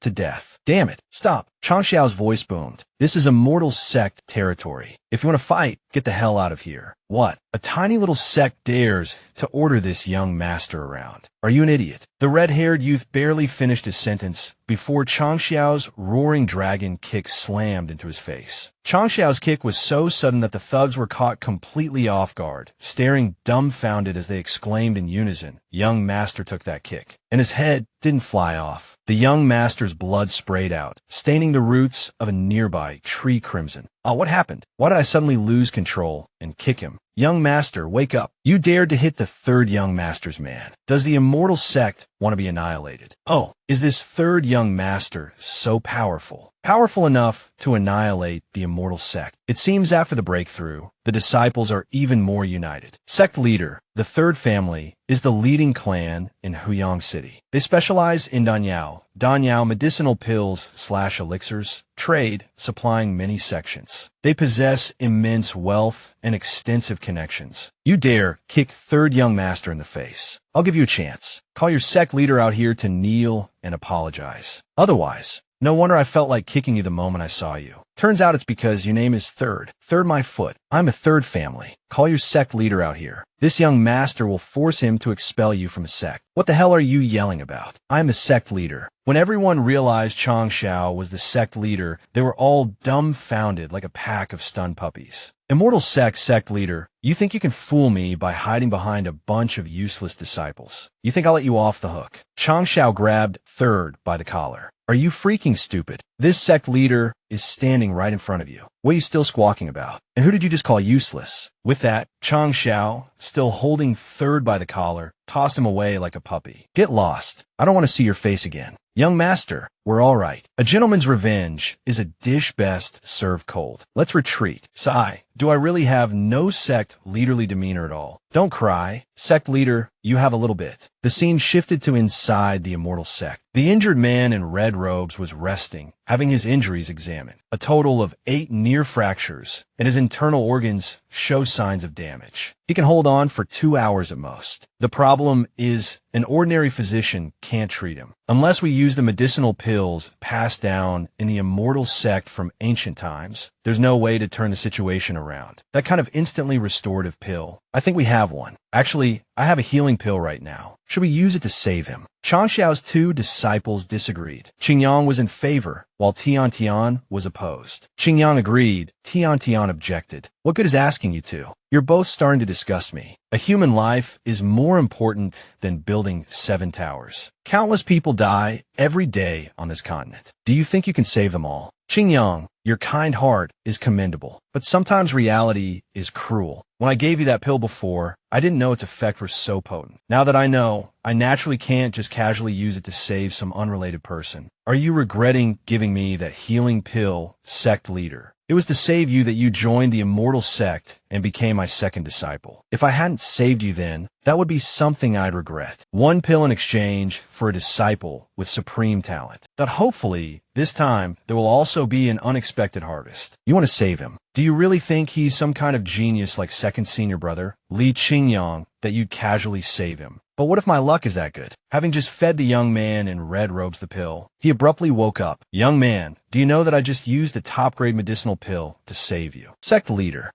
[SPEAKER 1] to death. Damn it, stop. Chang Xiao's voice boomed. This is immortal sect territory. If you want to fight, get the hell out of here. What? A tiny little sect dares to order this young master around. Are you an idiot? The red-haired youth barely finished his sentence before Chang Xiao's roaring dragon kick slammed into his face. Chang Xiao's kick was so sudden that the thugs were caught completely off guard, staring dumbfounded as they exclaimed in unison, "Young master took that kick." And his head didn't fly off. The young master's blood sprayed out, staining the roots of a nearby tree crimson. Oh, what happened? Why did I suddenly lose control and kick him? Young master, wake up. You dared to hit the third young master's man. Does the immortal sect want to be annihilated? Oh, is this third young master so powerful? Powerful enough to annihilate the immortal sect. It seems after the breakthrough, the disciples are even more united. Sect leader, the third family, is the leading clan in Huyang City. They specialize in Danyao medicinal pills/elixirs, trade, supplying many sections. They possess immense wealth and extensive connections. You dare kick third young master in the face. I'll give you a chance. Call your sect leader out here to kneel and apologize. Otherwise, no wonder I felt like kicking you the moment I saw you. Turns out it's because your name is Third. Third my foot. I'm a third family. Call your sect leader out here. This young master will force him to expel you from a sect. What the hell are you yelling about? I'm a sect leader. When everyone realized Chang Xiao was the sect leader, they were all dumbfounded like a pack of stunned puppies. Immortal sect leader, you think you can fool me by hiding behind a bunch of useless disciples. You think I'll let you off the hook? Chang Xiao grabbed Third by the collar. Are you freaking stupid? This sect leader is standing right in front of you. What are you still squawking about? And who did you just call useless? With that, Chang Xiao, still holding Third by the collar, tossed him away like a puppy. Get lost. I don't want to see your face again. Young master, we're all right. A gentleman's revenge is a dish best served cold. Let's retreat. Sigh, do I really have no sect leaderly demeanor at all? Don't cry. Sect leader, you have a little bit. The scene shifted to inside the immortal sect. The injured man in red robes was resting, having his injuries examined, a total of 8 near fractures, and his internal organs show signs of damage. He can hold on for 2 hours at most. The problem is an ordinary physician can't treat him. Unless we use the medicinal pills passed down in the immortal sect from ancient times, there's no way to turn the situation around. That kind of instantly restorative pill, I think we have one. Actually, I have a healing pill right now. Should we use it to save him? Changshao's 2 disciples disagreed. Qingyang was in favor, while Tian was opposed. Qingyang agreed. Tian objected. What good is asking you to? You're both starting to disgust me. A human life is more important than building 7 towers. Countless people die every day on this continent. Do you think you can save them all? Qingyang, your kind heart is commendable, but sometimes reality is cruel. When I gave you that pill before, I didn't know its effect was so potent. Now that I know, I naturally can't just casually use it to save some unrelated person. Are you regretting giving me that healing pill, sect leader? It was to save you that you joined the immortal sect and became my second disciple. If I hadn't saved you then, that would be something I'd regret. 1 pill in exchange for a disciple with supreme talent. That hopefully, this time, there will also be an unexpected harvest. You want to save him. Do you really think he's some kind of genius like second senior brother, Li Qingyang, that you'd casually save him? But what if my luck is that good? Having just fed the young man in red robes the pill, he abruptly woke up. Young man, do you know that I just used a top-grade medicinal pill to save you? Sect leader,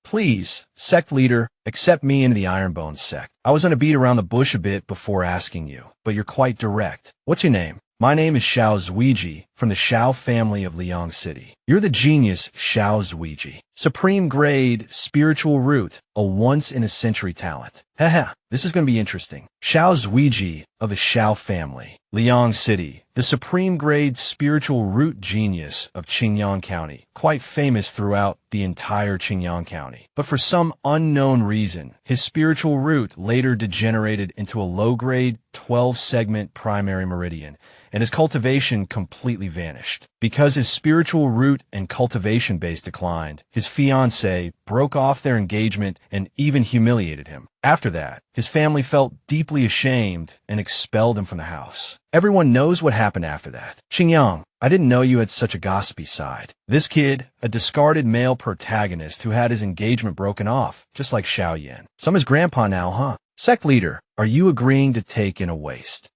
[SPEAKER 1] please, sect leader, accept me into the Ironbone sect. I was gonna beat around the bush a bit before asking you, but you're quite direct. What's your name? My name is Xiao Zuiji, from the Xiao family of Liang City. You're the genius Xiao Zuiji. Supreme grade, spiritual root, a once-in-a-century talent. Haha, this is going to be interesting. Xiao Zuiji of the Xiao family. Liang City, the supreme grade spiritual root genius of Qingyang County, quite famous throughout the entire Qingyang County. But for some unknown reason, his spiritual root later degenerated into a low-grade 12-segment primary meridian, and his cultivation completely vanished. Because his spiritual root and cultivation base declined, his fiancée broke off their engagement and even humiliated him. After that, his family felt deeply ashamed and expelled him from the house. Everyone knows what happened after that. Qingyang, I didn't know you had such a gossipy side. This kid, a discarded male protagonist who had his engagement broken off, just like Xiao Yan. So I'm his grandpa now, huh? Sect leader, are you agreeing to take in a waste?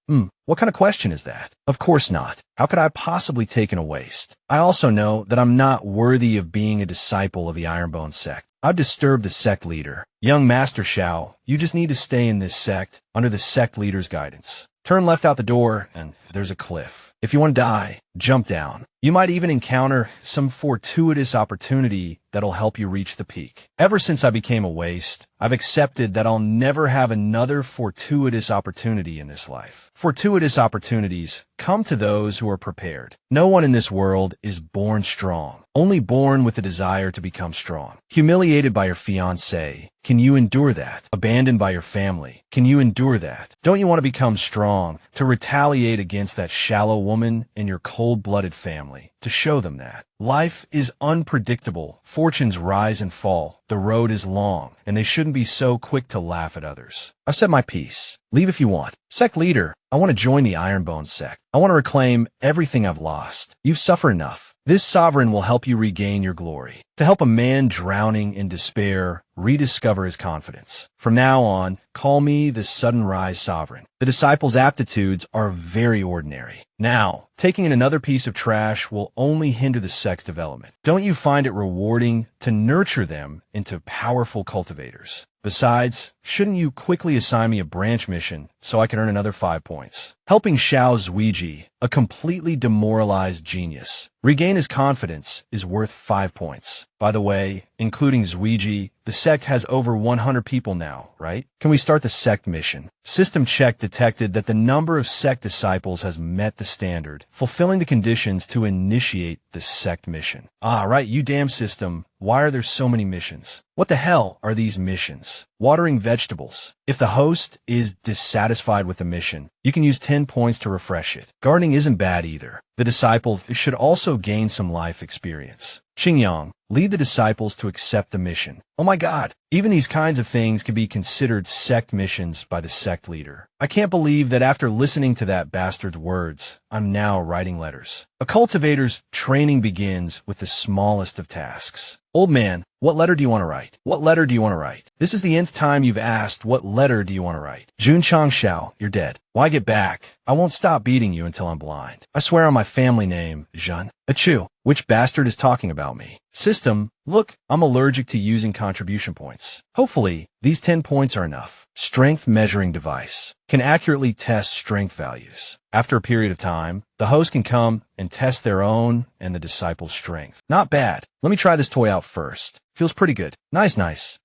[SPEAKER 1] What kind of question is that? Of course not. How could I possibly take in a waste? I also know that I'm not worthy of being a disciple of the Ironbone sect. I've disturbed the sect leader. Young Master Xiao, you just need to stay in this sect under the sect leader's guidance. Turn left out the door, and there's a cliff. If you want to die, jump down. You might even encounter some fortuitous opportunity that'll help you reach the peak. Ever since I became a waste, I've accepted that I'll never have another fortuitous opportunity in this life. Fortuitous opportunities come to those who are prepared. No one in this world is born strong, only born with a desire to become strong. Humiliated by your fiancé, can you endure that? Abandoned by your family, can you endure that? Don't you want to become strong, to retaliate against that shallow woman in your cold-blooded family, to show them that? Life is unpredictable. Fortunes rise and fall. The road is long, and they shouldn't be so quick to laugh at others. I've said my piece. Leave if you want. Sect leader, I want to join the Ironbone sect. I want to reclaim everything I've lost. You've suffered enough. This sovereign will help you regain your glory. To help a man drowning in despair rediscover his confidence. From now on, call me the Sudden Rise Sovereign. The disciples' aptitudes are very ordinary. Now, taking in another piece of trash will only hinder the sect's development. Don't you find it rewarding to nurture them into powerful cultivators? Besides, shouldn't you quickly assign me a branch mission so I can earn another 5 points? Helping Xiao Zuiji, a completely demoralized genius, regain his confidence is worth 5 points. By the way, including Zuiji, the sect has over 100 people now, right? Can we start the sect mission? System check detected that the number of sect disciples has met the standard, fulfilling the conditions to initiate the sect mission. Ah, right, you damn system. Why are there so many missions? What the hell are these missions? Watering vegetables, If the host is dissatisfied with the mission, you can use 10 points to refresh it. Gardening isn't bad either. The disciple should also gain some life experience. Qingyang, lead the disciples to accept the mission. Oh my god, even these kinds of things can be considered sect missions by the sect leader. I can't believe that after listening to that bastard's words, I'm now writing letters. A cultivator's training begins with the smallest of tasks. Old man, what letter do you want to write? What letter do you want to write? This is the nth time you've asked, what letter do you want to write? Jun Changshao, you're dead. Why get back? I won't stop beating you until I'm blind. I swear on my family name, Jun. Achoo, which bastard is talking about me? System, look, I'm allergic to using contribution points. Hopefully, these 10 points are enough. Strength measuring device can accurately test strength values. After a period of time, the host can come and test their own and the disciple's strength. Not bad. Let me try this toy out first. Feels pretty good. Nice.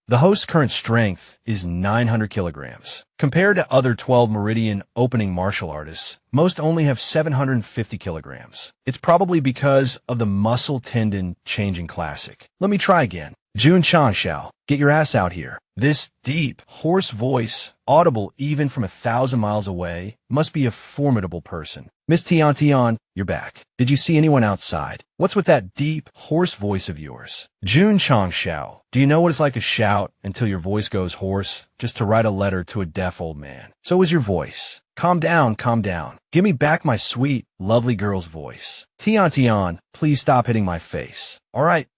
[SPEAKER 1] The host's current strength is 900 kilograms. Compared to other 12 Meridian opening martial artists, most only have 750 kilograms. It's probably because of the muscle tendon changing classic. Let me try again. Jun Changshao, get your ass out here. This deep, hoarse voice, audible even from 1,000 miles away, must be a formidable person. Miss Tian, you're back. Did you see anyone outside? What's with that deep, hoarse voice of yours? Jun Changshao, do you know what it's like to shout until your voice goes hoarse, just to write a letter to a deaf old man? So is your voice. Calm down. Give me back my sweet, lovely girl's voice. Tian, please stop hitting my face. All right,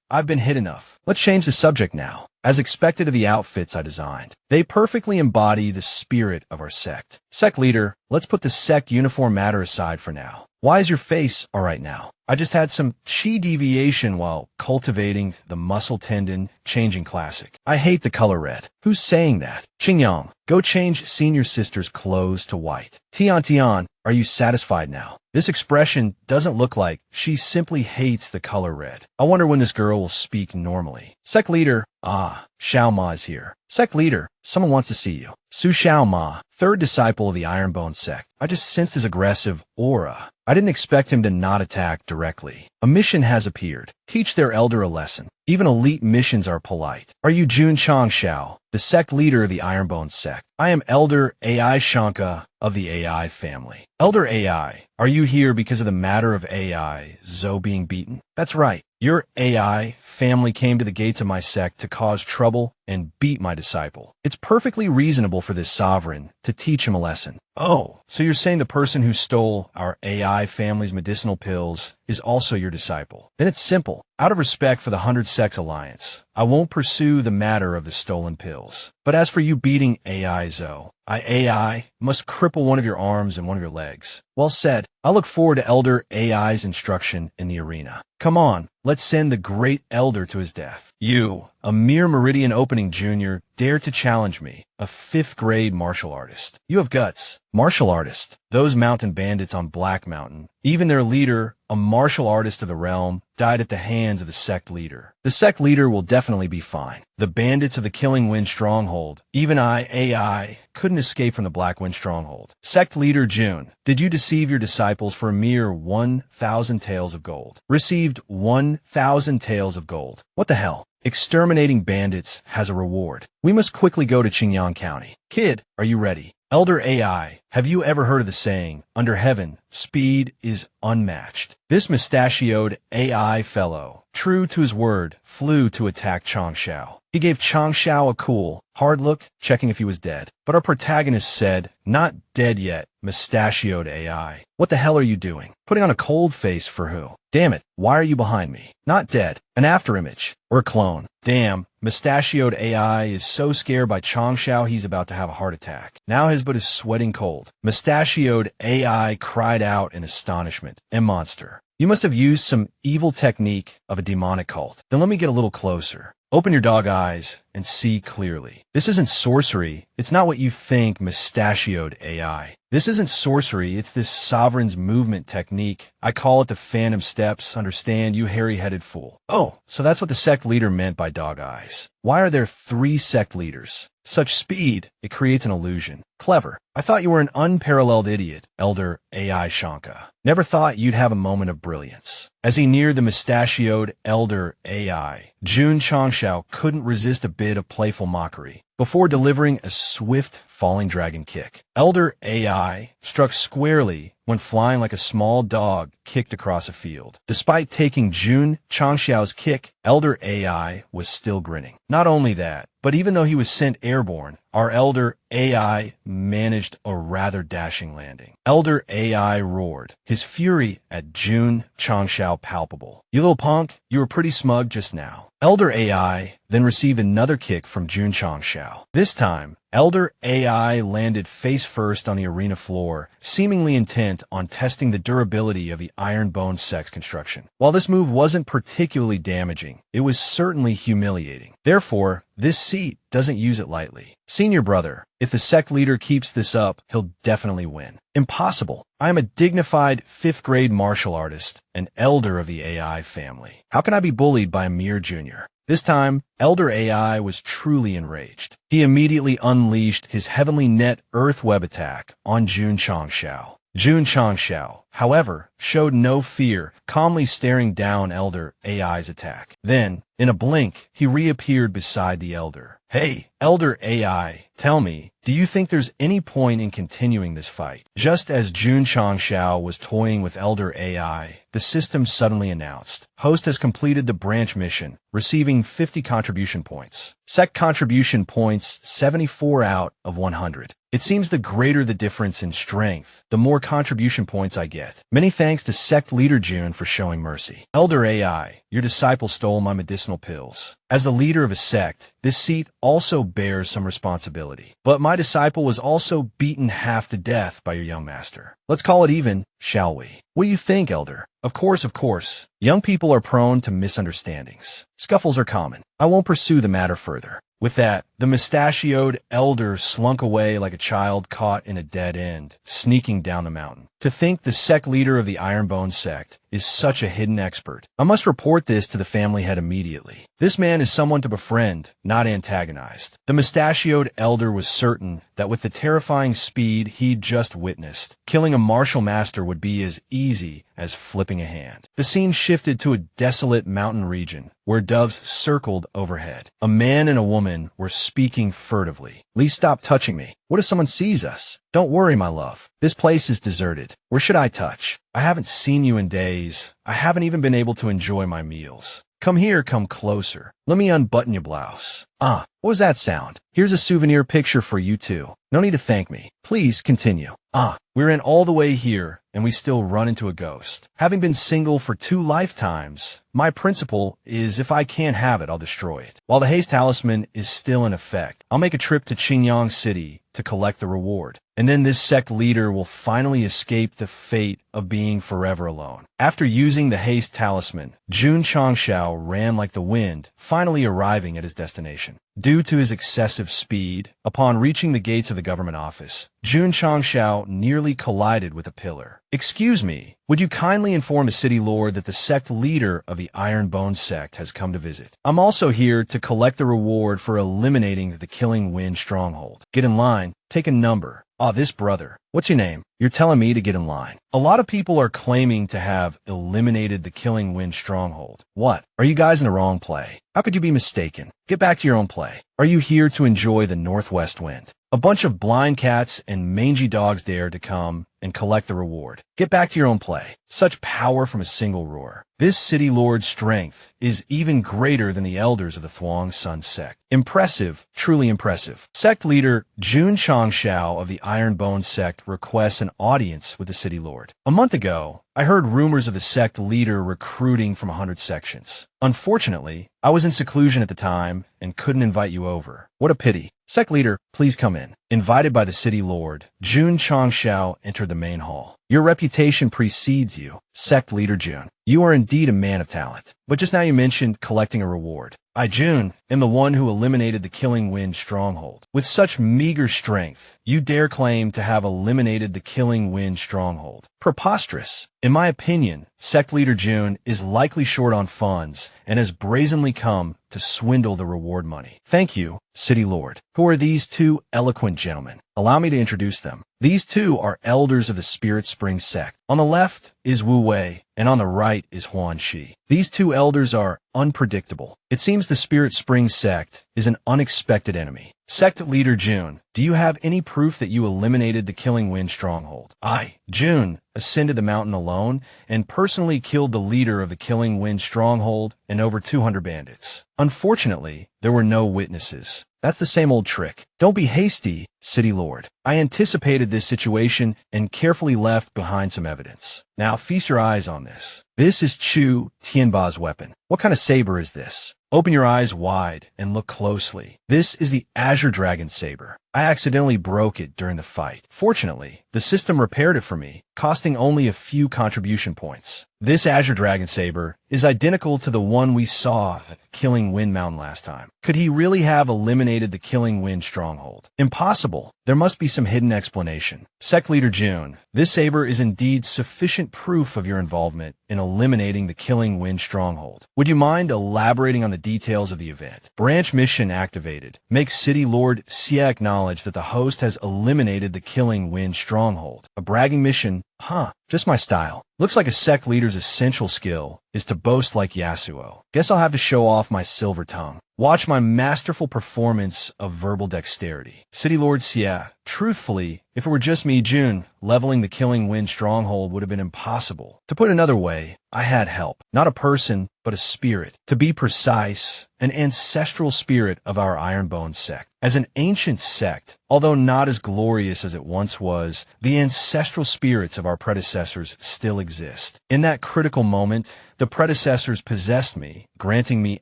[SPEAKER 1] I've been hit enough. Let's change the subject now. As expected of the outfits I designed, they perfectly embody the spirit of our sect. Sect leader, let's put the sect uniform matter aside for now. Why is your face all right now? I just had some chi deviation while cultivating the muscle tendon changing classic. I hate the color red. Who's saying that? Qingyang, go change senior sister's clothes to white. Tian, are you satisfied now? This expression doesn't look like she simply hates the color red. I wonder when this girl will speak normally. Sect leader, Xiao Ma is here. Sect leader, someone wants to see you. Su Xiao Ma, third disciple of the Ironbone sect. I just sensed his aggressive aura. I didn't expect him to not attack directly. A mission has appeared. Teach their elder a lesson. Even elite missions are polite. Are you Jun Changshao, the sect leader of the Ironbone sect? I am Elder AI Shanka of the AI family. Elder AI, are you here because of the matter of AI, Zo being beaten? That's right. Your AI family came to the gates of my sect to cause trouble and beat my disciple. It's perfectly reasonable for this sovereign to teach him a lesson. Oh, so you're saying the person who stole our AI family's medicinal pills is also your disciple? Then it's simple. Out of respect for the 100 Sects Alliance, I won't pursue the matter of the stolen pills. But as for you beating AI Zo, AI must cripple one of your arms and one of your legs. Well said. I look forward to Elder AI's instruction in the arena. Come on, let's send the great Elder to his death. You, a mere Meridian opening junior, dare to challenge me, a 5th grade martial artist. You have guts. Martial artist. Those mountain bandits on Black Mountain, even their leader, a martial artist of the realm, died at the hands of the sect leader. The sect leader will definitely be fine. The bandits of the Killing Wind Stronghold, even AI, couldn't escape from the Black Wind Stronghold. Sect leader June, did you deceive your disciples for a mere 1,000 taels of gold? Received 1,000 taels of gold. What the hell? Exterminating bandits has a reward. We must quickly go to Qingyang County. Kid, are you ready? Elder AI, have you ever heard of the saying, under heaven, speed is unmatched? This mustachioed AI fellow, true to his word, flew to attack Changshao. He gave Changshao a cool, hard look, checking if he was dead. But our protagonist said, not dead yet, mustachioed AI. What the hell are you doing? Putting on a cold face for who? Damn it, why are you behind me? Not dead. An afterimage. Or a clone. Damn, mustachioed AI is so scared by Changshao he's about to have a heart attack. Now his butt is sweating cold. Mustachioed AI cried out in astonishment. Monster, you must have used some evil technique of a demonic cult. Then let me get a little closer. Open your dog eyes and see clearly. This isn't sorcery. It's not what you think, mustachioed AI. This isn't sorcery. It's this sovereign's movement technique. I call it the Phantom Steps. Understand, you hairy-headed fool. Oh, so that's what the sect leader meant by dog eyes. Why are there 3 sect leaders? Such speed, it creates an illusion. Clever. I thought you were an unparalleled idiot, Elder AI Shanka. Never thought you'd have a moment of brilliance. As he neared the mustachioed Elder AI, Jun Changshao couldn't resist a bit of playful mockery before delivering a swift falling dragon kick. Elder AI struck squarely when flying like a small dog kicked across a field. Despite taking Jun Changshao's kick, Elder AI was still grinning. Not only that, but even though he was sent airborne, our Elder AI managed a rather dashing landing. Elder AI roared, his fury at Jun Changshao palpable. "You little punk, you were pretty smug just now." Elder AI then received another kick from Jun Changshao. This time, Elder AI landed face first on the arena floor, seemingly intent on testing the durability of the Iron Bone sect's construction. While this move wasn't particularly damaging, it was certainly humiliating. Therefore, this seat doesn't use it lightly. "Senior brother, if the sect leader keeps this up, he'll definitely win." "Impossible. I am a dignified 5th grade martial artist, an elder of the AI family. How can I be bullied by a mere junior?" This time, Elder AI was truly enraged. He immediately unleashed his Heavenly Net Earth Web attack on Jun Changshao. Jun Changshao, however, showed no fear, calmly staring down Elder AI's attack. Then, in a blink, he reappeared beside the Elder. "Hey, Elder AI, tell me, do you think there's any point in continuing this fight?" Just as Jun Changshao was toying with Elder AI, the system suddenly announced, "Host has completed the branch mission, receiving 50 contribution points. Sect contribution points 74 out of 100. It seems the greater the difference in strength, the more contribution points I get. Many thanks to Sect Leader Jun for showing mercy. Elder AI, your disciple stole my medicinal pills. As the leader of a sect, this seat also bears some responsibility. But my disciple was also beaten half to death by your young master. Let's call it even, shall we? What do you think, Elder?" Of course. Young people are prone to misunderstandings. Scuffles are common. I won't pursue the matter further." With that, the mustachioed elder slunk away like a child caught in a dead end, sneaking down the mountain. To think the sect leader of the Ironbone sect is such a hidden expert. I must report this to the family head immediately. This man is someone to befriend, not antagonized. The mustachioed elder was certain that with the terrifying speed he'd just witnessed, killing a martial master would be as easy as flipping a hand. The scene shifted to a desolate mountain region where doves circled overhead. A man and a woman were speaking furtively. "Please stop touching me. What if someone sees us?" "Don't worry, my love. This place is deserted. Where should I touch? I haven't seen you in days. I haven't even been able to enjoy my meals. Come here, come closer. Let me unbutton your blouse." "Ah, what was that sound? Here's a souvenir picture for you too. No need to thank me. Please continue." "Ah, we're in all the way here, and we still run into a ghost. Having been single for 2 lifetimes, my principle is if I can't have it, I'll destroy it. While the haste talisman is still in effect, I'll make a trip to Qingyang City to collect the reward. And then this sect leader will finally escape the fate of being forever alone." After using the haste talisman, Jun Changshao ran like the wind, finally arriving at his destination. Due to his excessive speed, upon reaching the gates of the government office, Jun Changshao nearly collided with a pillar. "Excuse me, would you kindly inform the city lord that the sect leader of the Iron Bone sect has come to visit? I'm also here to collect the reward for eliminating the Killing Wind stronghold. Get in line, take a number." "Ah, this brother. What's your name? You're telling me to get in line." A lot of people are claiming to have eliminated the Killing Wind stronghold. What? Are you guys in the wrong play? How could you be mistaken? Get back to your own play. Are you here to enjoy the northwest wind? A bunch of blind cats and mangy dogs dare to come and collect the reward. Get back to your own play. Such power from a single roar. This city lord's strength is even greater than the elders of the Thuong Sun sect. Impressive, truly impressive. Sect leader Jun Changshao of the Iron Bone sect requests an audience with the city lord. A month ago, I heard rumors of the sect leader recruiting from 100 sections. Unfortunately, I was in seclusion at the time and couldn't invite you over. What a pity. Sect leader, please come in. Invited by the city lord, Jun Changshao entered the main hall. Your reputation precedes you, Sect leader Jun. You are indeed a man of talent. But just now you mentioned collecting a reward. I, Jun, am the one who eliminated the Killing Wind stronghold. With such meager strength, you dare claim to have eliminated the Killing Wind stronghold. Preposterous. In my opinion, Sect leader Jun is likely short on funds and has brazenly come to swindle the reward money. Thank you, City Lord. Who are these 2 eloquent gentlemen? Allow me to introduce them. These two are elders of the Spirit Spring sect. On the left is Wu Wei, and on the right is Huan Shi. These two elders are unpredictable. It seems the Spirit Spring sect is an unexpected enemy. Sect leader Jun, do you have any proof that you eliminated the Killing Wind stronghold? I, Jun, ascended the mountain alone and personally killed the leader of the Killing Wind stronghold and over 200 bandits. Unfortunately, there were no witnesses. That's the same old trick. Don't be hasty, City Lord. I anticipated this situation and carefully left behind some evidence. Now feast your eyes on this. This is Chu Tianba's weapon. What kind of saber is this? Open your eyes wide and look closely. This is the Azure Dragon Saber. I accidentally broke it during the fight. Fortunately, the system repaired it for me, costing only a few contribution points. This Azure Dragon Saber is identical to the one we saw at Killing Wind Mountain last time. Could he really have eliminated the Killing Wind stronghold? Impossible. There must be some hidden explanation. Sect Leader Jun, this saber is indeed sufficient proof of your involvement in eliminating the Killing Wind stronghold. Would you mind elaborating on the details of the event? Branch mission activated. Make City Lord Xie acknowledge that the host has eliminated the Killing Wind stronghold. A bragging mission? Huh, just my style. Looks like a sect leader's essential skill is to boast like Yasuo. Guess I'll have to show off my silver tongue. Watch my masterful performance of verbal dexterity. City Lord Xie, truthfully, if it were just me, Jun, leveling the Killing Wind stronghold would have been impossible. To put another way, I had help. Not a person, but a spirit. To be precise, an ancestral spirit of our Ironbone sect. As an ancient sect, although not as glorious as it once was, the ancestral spirits of our predecessors still exist. In that critical moment, the predecessors possessed me, granting me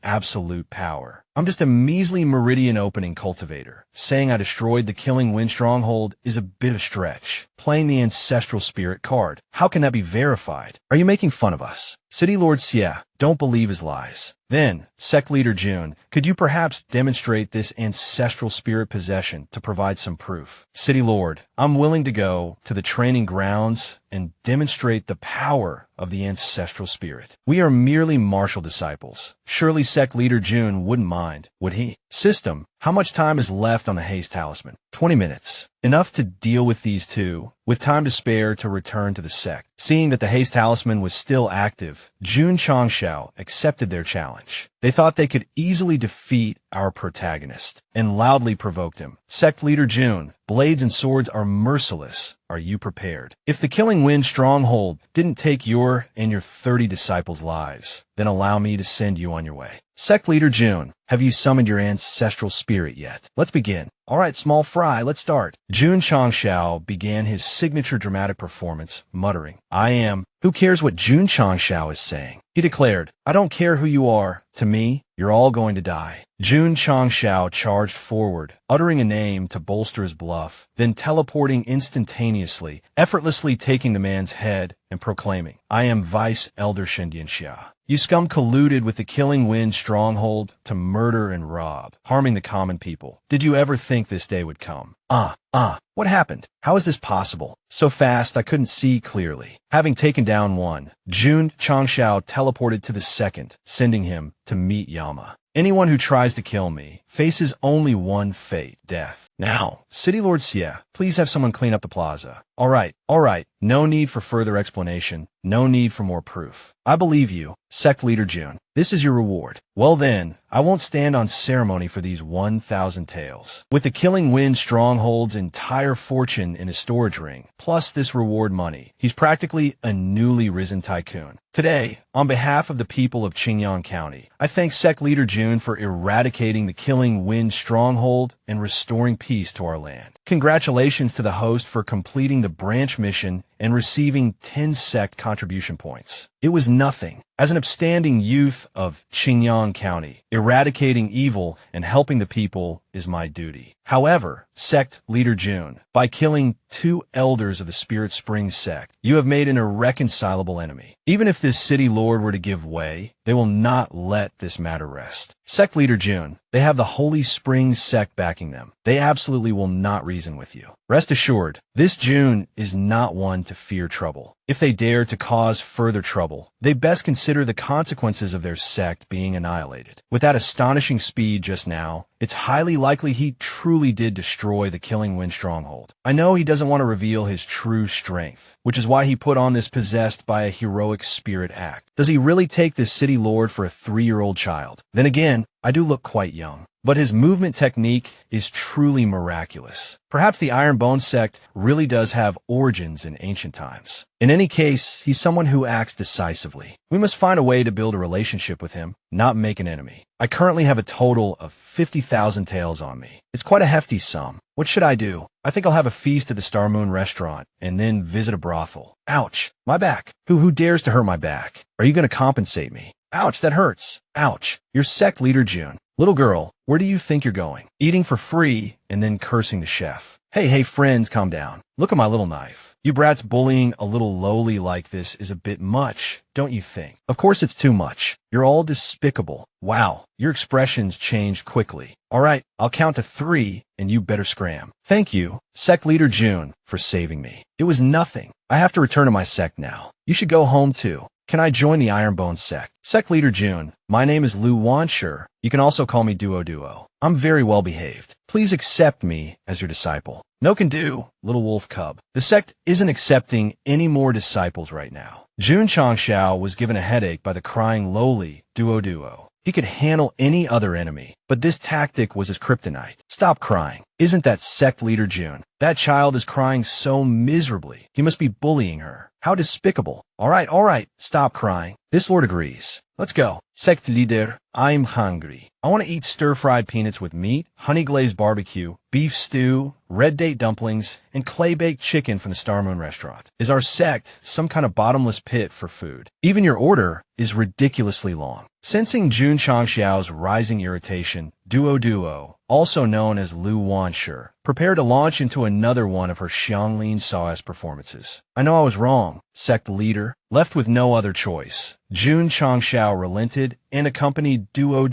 [SPEAKER 1] absolute power. I'm just a measly meridian opening cultivator. Saying I destroyed the Killing Wind stronghold is a bit of a stretch. Playing the ancestral spirit card. How can that be verified? Are you making fun of us? City Lord Xie, don't believe his lies. Then, Sect Leader Jun, could you perhaps demonstrate this ancestral spirit possession to provide some proof? City Lord, I'm willing to go to the training grounds and demonstrate the power of the ancestral spirit. We are merely martial disciples. Surely Sect Leader Jun wouldn't mind, would he? System, how much time is left on the Haste Talisman? 20 minutes. Enough to deal with these two, with time to spare to return to the sect. Seeing that the Haste Talisman was still active, Jun Changshao accepted their challenge. They thought they could easily defeat our protagonist, and loudly provoked him. Sect Leader Jun, blades and swords are merciless. Are you prepared? If the Killing Wind stronghold didn't take your and your 30 disciples' lives, then allow me to send you on your way. Sect Leader Jun, have you summoned your ancestral spirit yet? Let's begin. All right, small fry, let's start. Jun Changshao began his signature dramatic performance, muttering, I am. Who cares what Jun Changshao is saying? He declared, I don't care who you are. To me, you're all going to die. Jun Changshao charged forward, uttering a name to bolster his bluff, then teleporting instantaneously, effortlessly taking the man's head and proclaiming, I am Vice Elder Shendianxia. You scum colluded with the Killing Wind stronghold to murder and rob, harming the common people. Did you ever think this day would come? What happened? How is this possible? So fast I couldn't see clearly. Having taken down one, Jun Changshao teleported to the second, sending him to meet Yama. Anyone who tries to kill me faces only one fate, death. Now, City Lord Xie, please have someone clean up the plaza. All right. No need for further explanation. No need for more proof. I believe you, Sect Leader Jun. This is your reward. Well then, I won't stand on ceremony for these 1,000 taels. With the Killing Wind stronghold's entire fortune in his storage ring, plus this reward money, he's practically a newly risen tycoon. Today, on behalf of the people of Qingyang County, I thank Sect Leader Jun for eradicating the Killing Wind stronghold and restoring peace to our land. Congratulations to the host for completing the branch mission and receiving 10 sect contribution points. It was nothing. As an upstanding youth of Qingyang County, eradicating evil and helping the people is my duty. However, Sect Leader Jun, by killing 2 elders of the Spirit Spring sect, you have made an irreconcilable enemy. Even if this city lord were to give way, they will not let this matter rest. Sect Leader Jun, They have the Holy Spring sect backing them. They absolutely will not reason with you. Rest assured, this June is not one to fear trouble. If they dare to cause further trouble, they best consider the consequences of their sect being annihilated. With that astonishing speed just now, it's highly likely he truly did destroy the Killing Wind stronghold. I know he doesn't want to reveal his true strength, which is why he put on this possessed by a heroic spirit act. Does he really take this city lord for a 3-year-old child? Then again, I do look quite young. But his movement technique is truly miraculous. Perhaps the Iron Bone sect really does have origins in ancient times. In any case, he's someone who acts decisively. We must find a way to build a relationship with him, not make an enemy. I currently have a total of 50,000 taels on me. It's quite a hefty sum. What should I do? I think I'll have a feast at the Star Moon restaurant and then visit a brothel. Ouch, my back. Who dares to hurt my back? Are you going to compensate me? Ouch, that hurts. Ouch. Your sect leader, June. Little girl, where do you think you're going? Eating for free and then cursing the chef. Hey, friends, calm down. Look at my little knife. You brats bullying a little lowly like this is a bit much, don't you think? Of course it's too much. You're all despicable. Wow, your expressions changed quickly. All right, I'll count to 3 and you better scram. Thank you, sect leader June, for saving me. It was nothing. I have to return to my sect now. You should go home too. Can I join the Ironbone sect? Sect leader June, my name is Lu Wanshur. You can also call me Duo. I'm very well behaved. Please accept me as your disciple. No can do, little wolf cub. The sect isn't accepting any more disciples right now. Jun Changxiao was given a headache by the crying lowly Duo. He could handle any other enemy, but this tactic was his kryptonite. Stop crying. Isn't that sect leader June? That child is crying so miserably. He must be bullying her. How despicable. All right. Stop crying. This lord agrees. Let's go. Sect leader, I'm hungry. I want to eat stir-fried peanuts with meat, honey-glazed barbecue, beef stew, red date dumplings, and clay-baked chicken from the Star Moon restaurant. Is our sect some kind of bottomless pit for food? Even your order is ridiculously long. Sensing Jun Changxiao's rising irritation, Duo, also known as Lu Wanshur, prepared to launch into another one of her Xianglin Sao's performances. I know I was wrong, sect leader. Left with no other choice, Jun Changxiao relented and accompanied Duo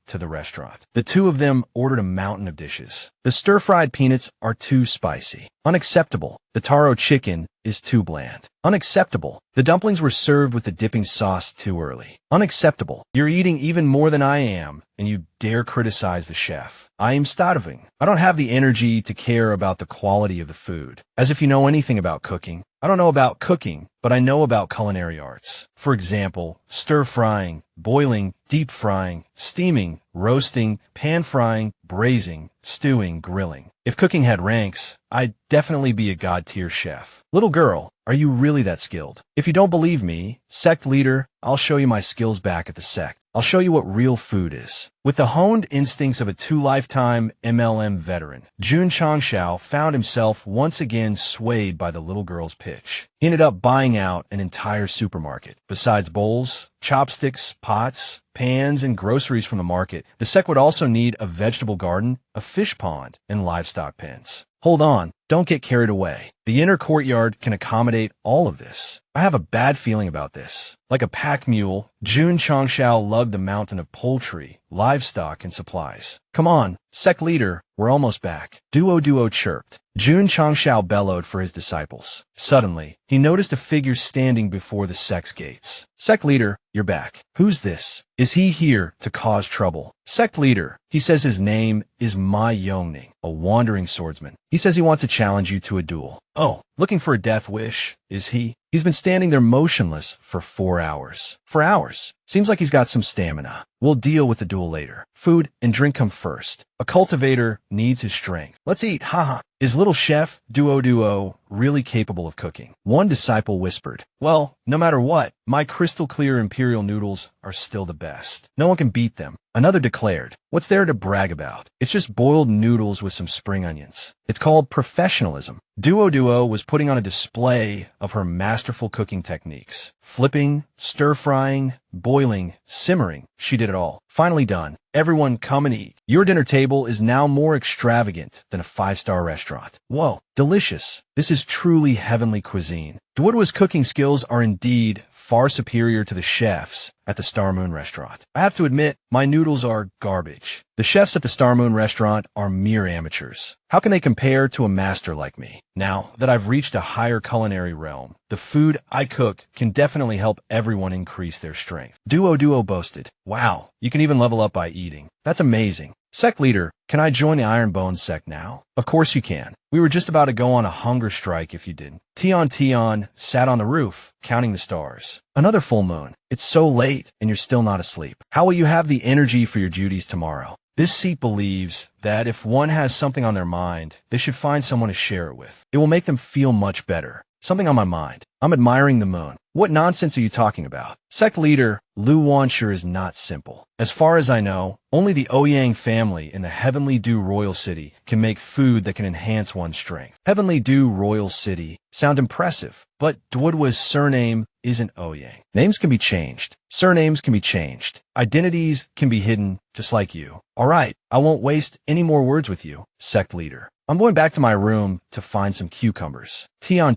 [SPEAKER 1] to the restaurant. The two of them ordered a mountain of dishes. The stir-fried peanuts are too spicy. Unacceptable. The taro chicken is too bland. Unacceptable. The dumplings were served with the dipping sauce too early. Unacceptable. You're eating even more than I am, and you dare criticize the chef. I am starving. I don't have the energy to care about the quality of the food. As if you know anything about cooking. I don't know about cooking, but I know about culinary arts. For example, stir-frying, boiling, deep-frying, steaming, roasting, pan-frying, braising, stewing, grilling. If cooking had ranks, I'd definitely be a god-tier chef. Little girl, are you really that skilled? If you don't believe me, sect leader, I'll show you my skills back at the sect. I'll show you what real food is. With the honed instincts of a 2-lifetime MLM veteran, Jun Changxiao found himself once again swayed by the little girl's pitch. He ended up buying out an entire supermarket. Besides bowls, chopsticks, pots, pans, and groceries from the market, the sect would also need a vegetable garden, a fish pond, and livestock pens. Hold on, don't get carried away. The inner courtyard can accommodate all of this. I have a bad feeling about this. Like a pack mule, Jun Changxiao lugged the mountain of poultry, livestock, and supplies. Come on, sect leader, we're almost back. Duo chirped. Jun Changxiao bellowed for his disciples. Suddenly, he noticed a figure standing before the sect's gates. Sect leader, you're back. Who's this? Is he here to cause trouble? Sect leader, he says his name is Ma Yongning, a wandering swordsman. He says he wants to challenge you to a duel. Oh, looking for a death wish, is he? He's been standing there motionless for 4 hours. 4 hours. Seems like he's got some stamina. We'll deal with the duel later. Food and drink come first. A cultivator needs his strength. Let's eat, haha. Is little chef Duo really capable of cooking? One disciple whispered, well, no matter what, my crystal clear imperial noodles are still the best. No one can beat them. Another declared, what's there to brag about? It's just boiled noodles with some spring onions. It's called professionalism. Duo was putting on a display of her masterful cooking techniques. Flipping, stir-frying, boiling, simmering. She did it all. Finally done. Everyone come and eat. Your dinner table is now more extravagant than a 5-star restaurant. Whoa, Delicious. This is truly heavenly cuisine. Duodwa's cooking skills are indeed far superior to the chefs at the Star Moon restaurant. I have to admit, my noodles are garbage. The chefs at the Star Moon restaurant are mere amateurs. How can they compare to a master like me? Now that I've reached a higher culinary realm, the food I cook can definitely help everyone increase their strength. Duo boasted. Wow, you can even level up by eating. That's amazing. Sect leader, can I join the Iron Bones sect now? Of course you can. We were just about to go on a hunger strike if you didn't. Tion sat on the roof, counting the stars. Another full moon. It's so late, and you're still not asleep. How will you have the energy for your duties tomorrow? This seat believes that if one has something on their mind, they should find someone to share it with. It will make them feel much better. Something on my mind. I'm admiring the moon. What nonsense are you talking about? Sect leader, Lu Wansher is not simple. As far as I know, only the Ouyang family in the Heavenly Dew Royal City can make food that can enhance one's strength. Heavenly Dew Royal City sound impressive, but Duodwa's surname isn't Ouyang. Names can be changed. Surnames can be changed. Identities can be hidden, just like you. All right, I won't waste any more words with you, sect leader. I'm going back to my room to find some cucumbers. Tion,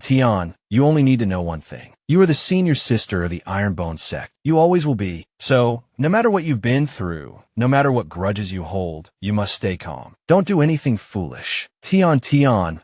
[SPEAKER 1] you only need to know one thing. You are the senior sister of the Ironbone sect. You always will be. So, no matter what you've been through, no matter what grudges you hold, you must stay calm. Don't do anything foolish. Tion,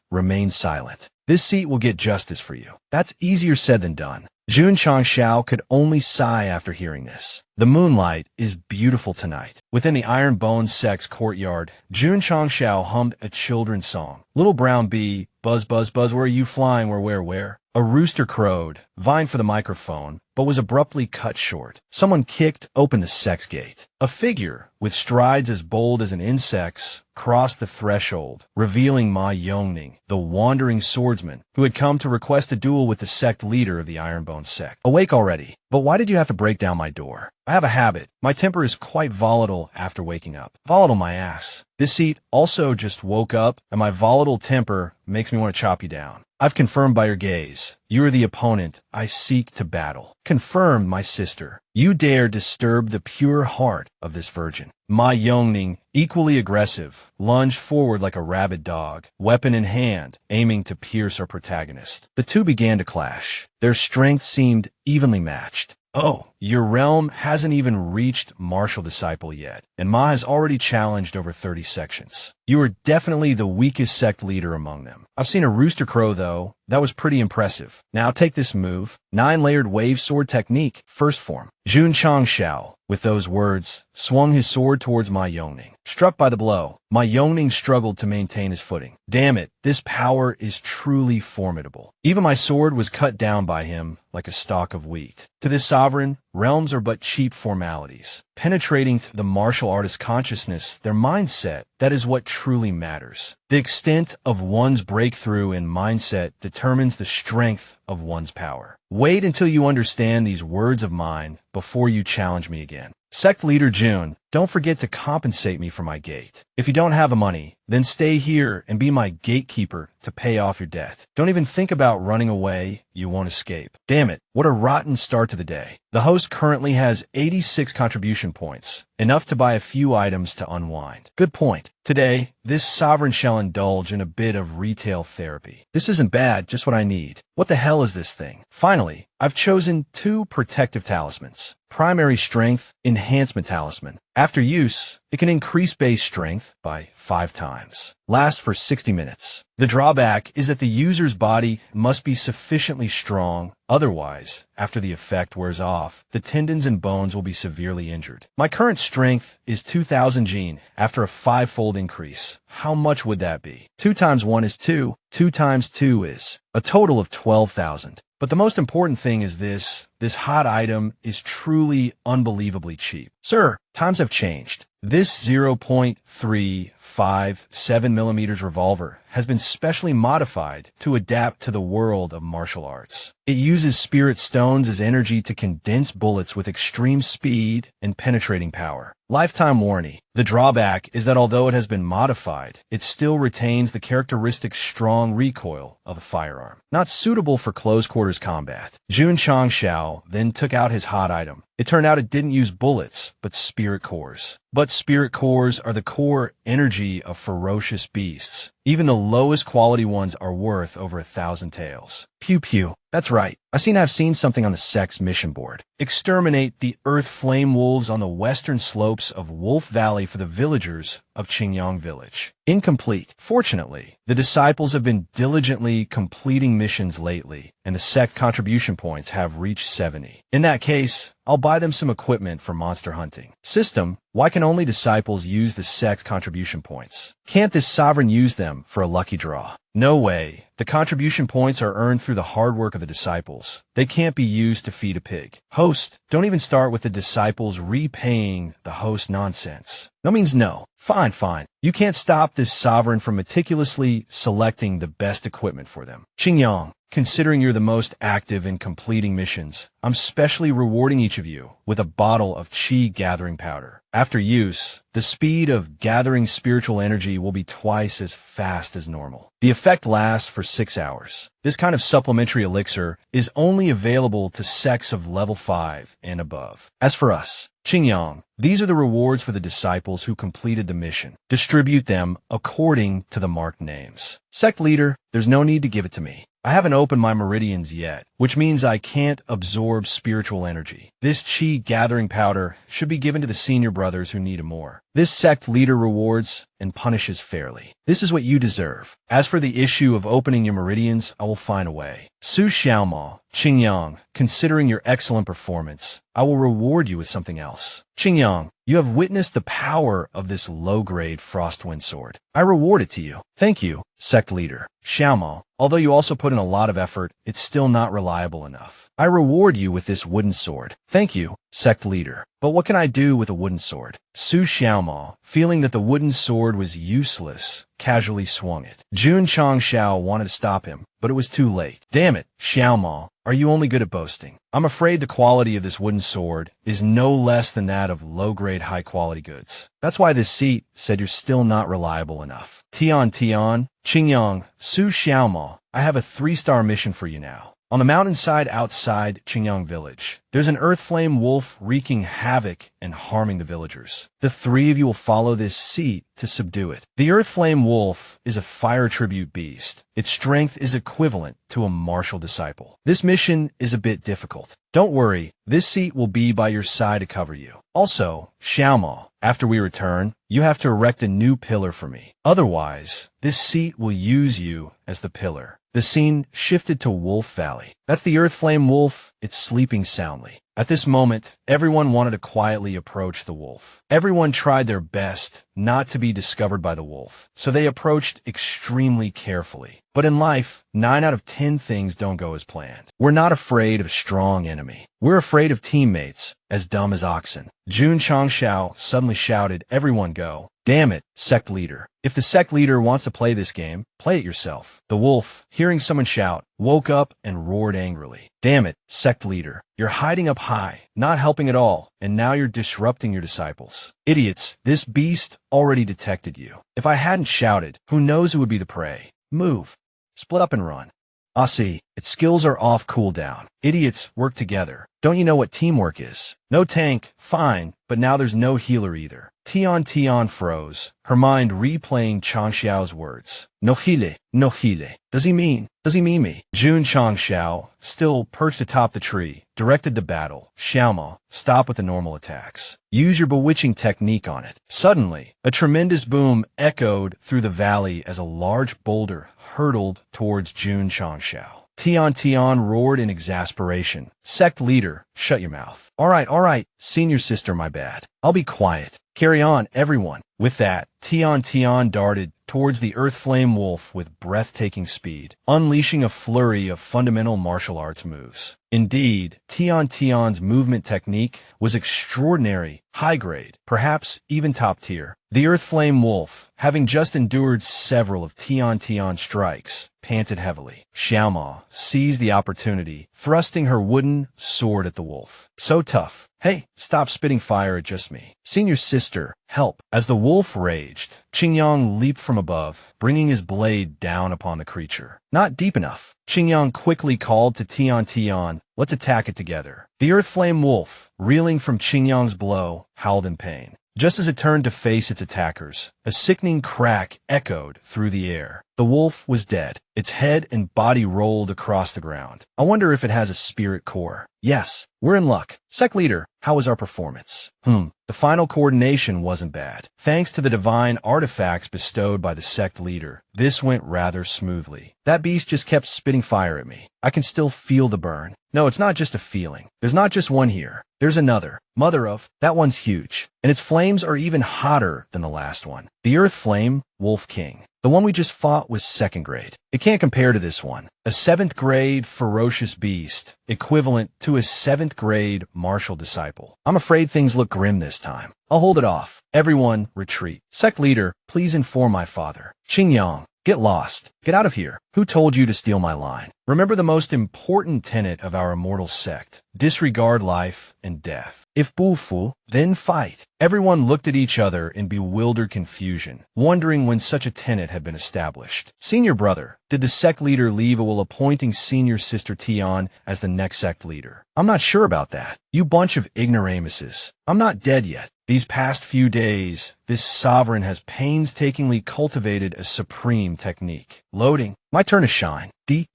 [SPEAKER 1] remain silent. This seat will get justice for you. That's easier said than done. Jun Changshao could only sigh after hearing this. The moonlight is beautiful tonight. Within the Iron Bones sect's courtyard, Jun Changshao hummed a children's song. Little brown bee, buzz, buzz, buzz, where are you flying, where? A rooster crowed, vying for the microphone, but was abruptly cut short. Someone kicked open the sect's gate. A figure, with strides as bold as an insect's, crossed the threshold, revealing Ma Yongning, the wandering swordsman, who had come to request a duel with the sect leader of the Ironbone sect. Awake already, but why did you have to break down my door? I have a habit. My temper is quite volatile after waking up. Volatile my ass. This seat also just woke up, and my volatile temper makes me want to chop you down. I've confirmed by your gaze. You are the opponent I seek to battle. Confirmed, my sister. You dare disturb the pure heart of this virgin. Ma Yongning, equally aggressive, lunged forward like a rabid dog, weapon in hand, aiming to pierce our protagonist. The two began to clash. Their strength seemed evenly matched. Oh, your realm hasn't even reached Martial Disciple yet, and Ma has already challenged over 30 sections. You are definitely the weakest sect leader among them. I've seen a rooster crow, though. That was pretty impressive. Now take this move. 9-layered wave sword technique, first form. Jun Changshao, with those words, swung his sword towards Ma Yongning. Struck by the blow, Ma Yongning struggled to maintain his footing. Damn it, this power is truly formidable. Even my sword was cut down by him like a stalk of wheat. To this sovereign, realms are but cheap formalities. Penetrating to the martial artist's consciousness, their mindset, that is what truly matters. The extent of one's breakthrough in mindset determines the strength of one's power. Wait until you understand these words of mine before you challenge me again. Sect leader Jun, don't forget to compensate me for my gate. If you don't have the money, then stay here and be my gatekeeper to pay off your debt. Don't even think about running away. You won't escape. Damn it, what a rotten start to the day. The host currently has 86 contribution points, enough to buy a few items to unwind. Good point. Today, this sovereign shall indulge in a bit of retail therapy. This isn't bad, just what I need. What the hell is this thing? Finally, I've chosen 2 protective talismans. Primary Strength Enhancement Talisman. After use, it can increase base strength by 5 times. Lasts for 60 minutes. The drawback is that the user's body must be sufficiently strong, otherwise, after the effect wears off, the tendons and bones will be severely injured. My current strength is 2,000 Gene after a 5-fold increase. How much would that be? 2 times 1 is 2, 2 times 2 is a total of 12,000. But the most important thing is this hot item is truly unbelievably cheap. Sir, times have changed. This 0.357mm revolver has been specially modified to adapt to the world of martial arts. It uses spirit stones as energy to condense bullets with extreme speed and penetrating power. Lifetime warranty. The drawback is that although it has been modified, it still retains the characteristic strong recoil of a firearm. Not suitable for close quarters combat. Jun Changshao then took out his hot item, It turned out it didn't use bullets, but spirit cores. But spirit cores are the core energy of ferocious beasts. Even the lowest quality ones are worth over 1,000 taels. Pew pew. That's right. I've seen something on the sect's mission board. Exterminate the earth flame wolves on the western slopes of Wolf Valley for the villagers of Qingyang Village. Incomplete. Fortunately, the disciples have been diligently completing missions lately, and the sect contribution points have reached 70. In that case, I'll buy them some equipment for monster hunting. System, why can only disciples use the sect's contribution points? Can't this sovereign use them for a lucky draw? No way. The contribution points are earned through the hard work of the disciples. They can't be used to feed a pig. Host, don't even start with the disciples repaying the host nonsense. No means no. Fine, fine. You can't stop this sovereign from meticulously selecting the best equipment for them. Qingyang, considering you're the most active in completing missions, I'm specially rewarding each of you with a bottle of Qi gathering powder. After use, the speed of gathering spiritual energy will be twice as fast as normal. The effect lasts for 6 hours. This kind of supplementary elixir is only available to sects of level 5 and above. As for us, Qingyang, these are the rewards for the disciples who completed the mission. Distribute them according to the marked names. Sect leader, there's no need to give it to me. I haven't opened my meridians yet, which means I can't absorb spiritual energy. This Qi gathering powder should be given to the senior brothers who need it more. This sect leader rewards and punishes fairly. This is what you deserve. As for the issue of opening your meridians, I will find a way. Su Xiaomao, Qingyang, considering your excellent performance, I will reward you with something else. Qingyang, you have witnessed the power of this low-grade Frostwind sword. I reward it to you. Thank you, sect leader. Xiaomao, although you also put in a lot of effort, it's still not reliable enough. I reward you with this wooden sword. Thank you, sect leader. But what can I do with a wooden sword? Su Xiaomao, feeling that the wooden sword was useless, casually swung it. Jun Changshao wanted to stop him, but it was too late. Damn it, Xiaomao, are you only good at boasting? I'm afraid the quality of this wooden sword is no less than that of low-grade high-quality goods. That's why this seat said you're still not reliable enough. Tian, Qingyang, Su Xiaomao, I have a 3-star mission for you now. On the mountainside outside Qingyang Village, there's an earth flame wolf wreaking havoc and harming the villagers. The 3 of you will follow this seat to subdue it. The earth flame wolf is a fire tribute beast. Its strength is equivalent to a martial disciple. This mission is a bit difficult. Don't worry, this seat will be by your side to cover you. Also, Xiaomao, after we return, you have to erect a new pillar for me. Otherwise, this seat will use you as the pillar. The scene shifted to Wolf Valley. That's the earth flame wolf. It's sleeping soundly. At this moment, everyone wanted to quietly approach the wolf. Everyone tried their best not to be discovered by the wolf, so they approached extremely carefully. But in life, 9 out of 10 things don't go as planned. We're not afraid of a strong enemy. We're afraid of teammates as dumb as oxen. Jun Changshao suddenly shouted, "Everyone go." Damn it, sect leader. If the sect leader wants to play this game, play it yourself. The wolf, hearing someone shout, woke up and roared angrily. Damn it, sect leader. You're hiding up high, not helping at all, and now you're disrupting your disciples. Idiots, this beast already detected you. If I hadn't shouted, who knows who would be the prey? Move. Split up and run. Ah, see, its skills are off cooldown. Idiots, work together. Don't you know what teamwork is? No tank, fine, but now there's no healer either. Tian froze, her mind replaying Changxiao's words. No healer, no healer. Does he mean me? Jun Changxiao, still perched atop the tree, directed the battle. Xiaomao, stop with the normal attacks. Use your bewitching technique on it. Suddenly, a tremendous boom echoed through the valley as a large boulder hurtled towards Jun Changxiao. Tian roared in exasperation. Sect leader, shut your mouth. All right, senior sister, my bad. I'll be quiet. Carry on, everyone. With that, Tian darted towards the earth flame wolf with breathtaking speed, unleashing a flurry of fundamental martial arts moves. Indeed, Tian's movement technique was extraordinary, high grade, perhaps even top tier. The earth flame wolf, having just endured several of Tian's strikes, panted heavily. Xiaomao seized the opportunity, thrusting her wooden sword at the wolf. So tough. Hey, stop spitting fire at just me. Senior sister, help. As the wolf raged, Qingyang leaped from above, bringing his blade down upon the creature. Not deep enough. Qingyang quickly called to Tian, let's attack it together. The earth flame wolf, reeling from Qingyang's blow, howled in pain. Just as it turned to face its attackers, a sickening crack echoed through the air. The wolf was dead. Its head and body rolled across the ground. I wonder if it has a spirit core. Yes, we're in luck. Sect leader, how was our performance? The final coordination wasn't bad. Thanks to the divine artifacts bestowed by the sect leader, this went rather smoothly. That beast just kept spitting fire at me. I can still feel the burn. No, it's not just a feeling. There's not just one here. There's another. Mother of, that one's huge. And its flames are even hotter than the last one. The Earth Flame, Wolf King. The one we just fought was 2nd grade. It can't compare to this one. A 7th grade ferocious beast, equivalent to a 7th grade martial disciple. I'm afraid things look grim this time. I'll hold it off. Everyone, retreat. Sect leader, please inform my father. Qingyang, get lost. Get out of here. Who told you to steal my line? Remember the most important tenet of our immortal sect. Disregard life and death. If bufu, then fight. Everyone looked at each other in bewildered confusion, wondering when such a tenet had been established. Senior brother, did the sect leader leave while appointing senior sister Tian as the next sect leader? I'm not sure about that. You bunch of ignoramuses. I'm not dead yet. These past few days, this sovereign has painstakingly cultivated a supreme technique. Loading. My turn to shine.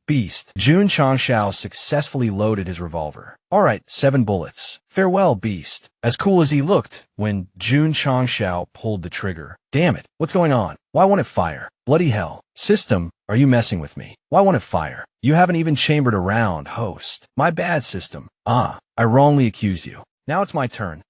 [SPEAKER 1] Beast. Jun Changshao successfully loaded his revolver. All right, 7 bullets. Farewell, beast. As cool as he looked when Jun Changshao pulled the trigger. Damn it. What's going on? Why won't it fire? Bloody hell. System, are you messing with me? Why won't it fire? You haven't even chambered a round, host. My bad, system. I wrongly accuse you. Now it's my turn.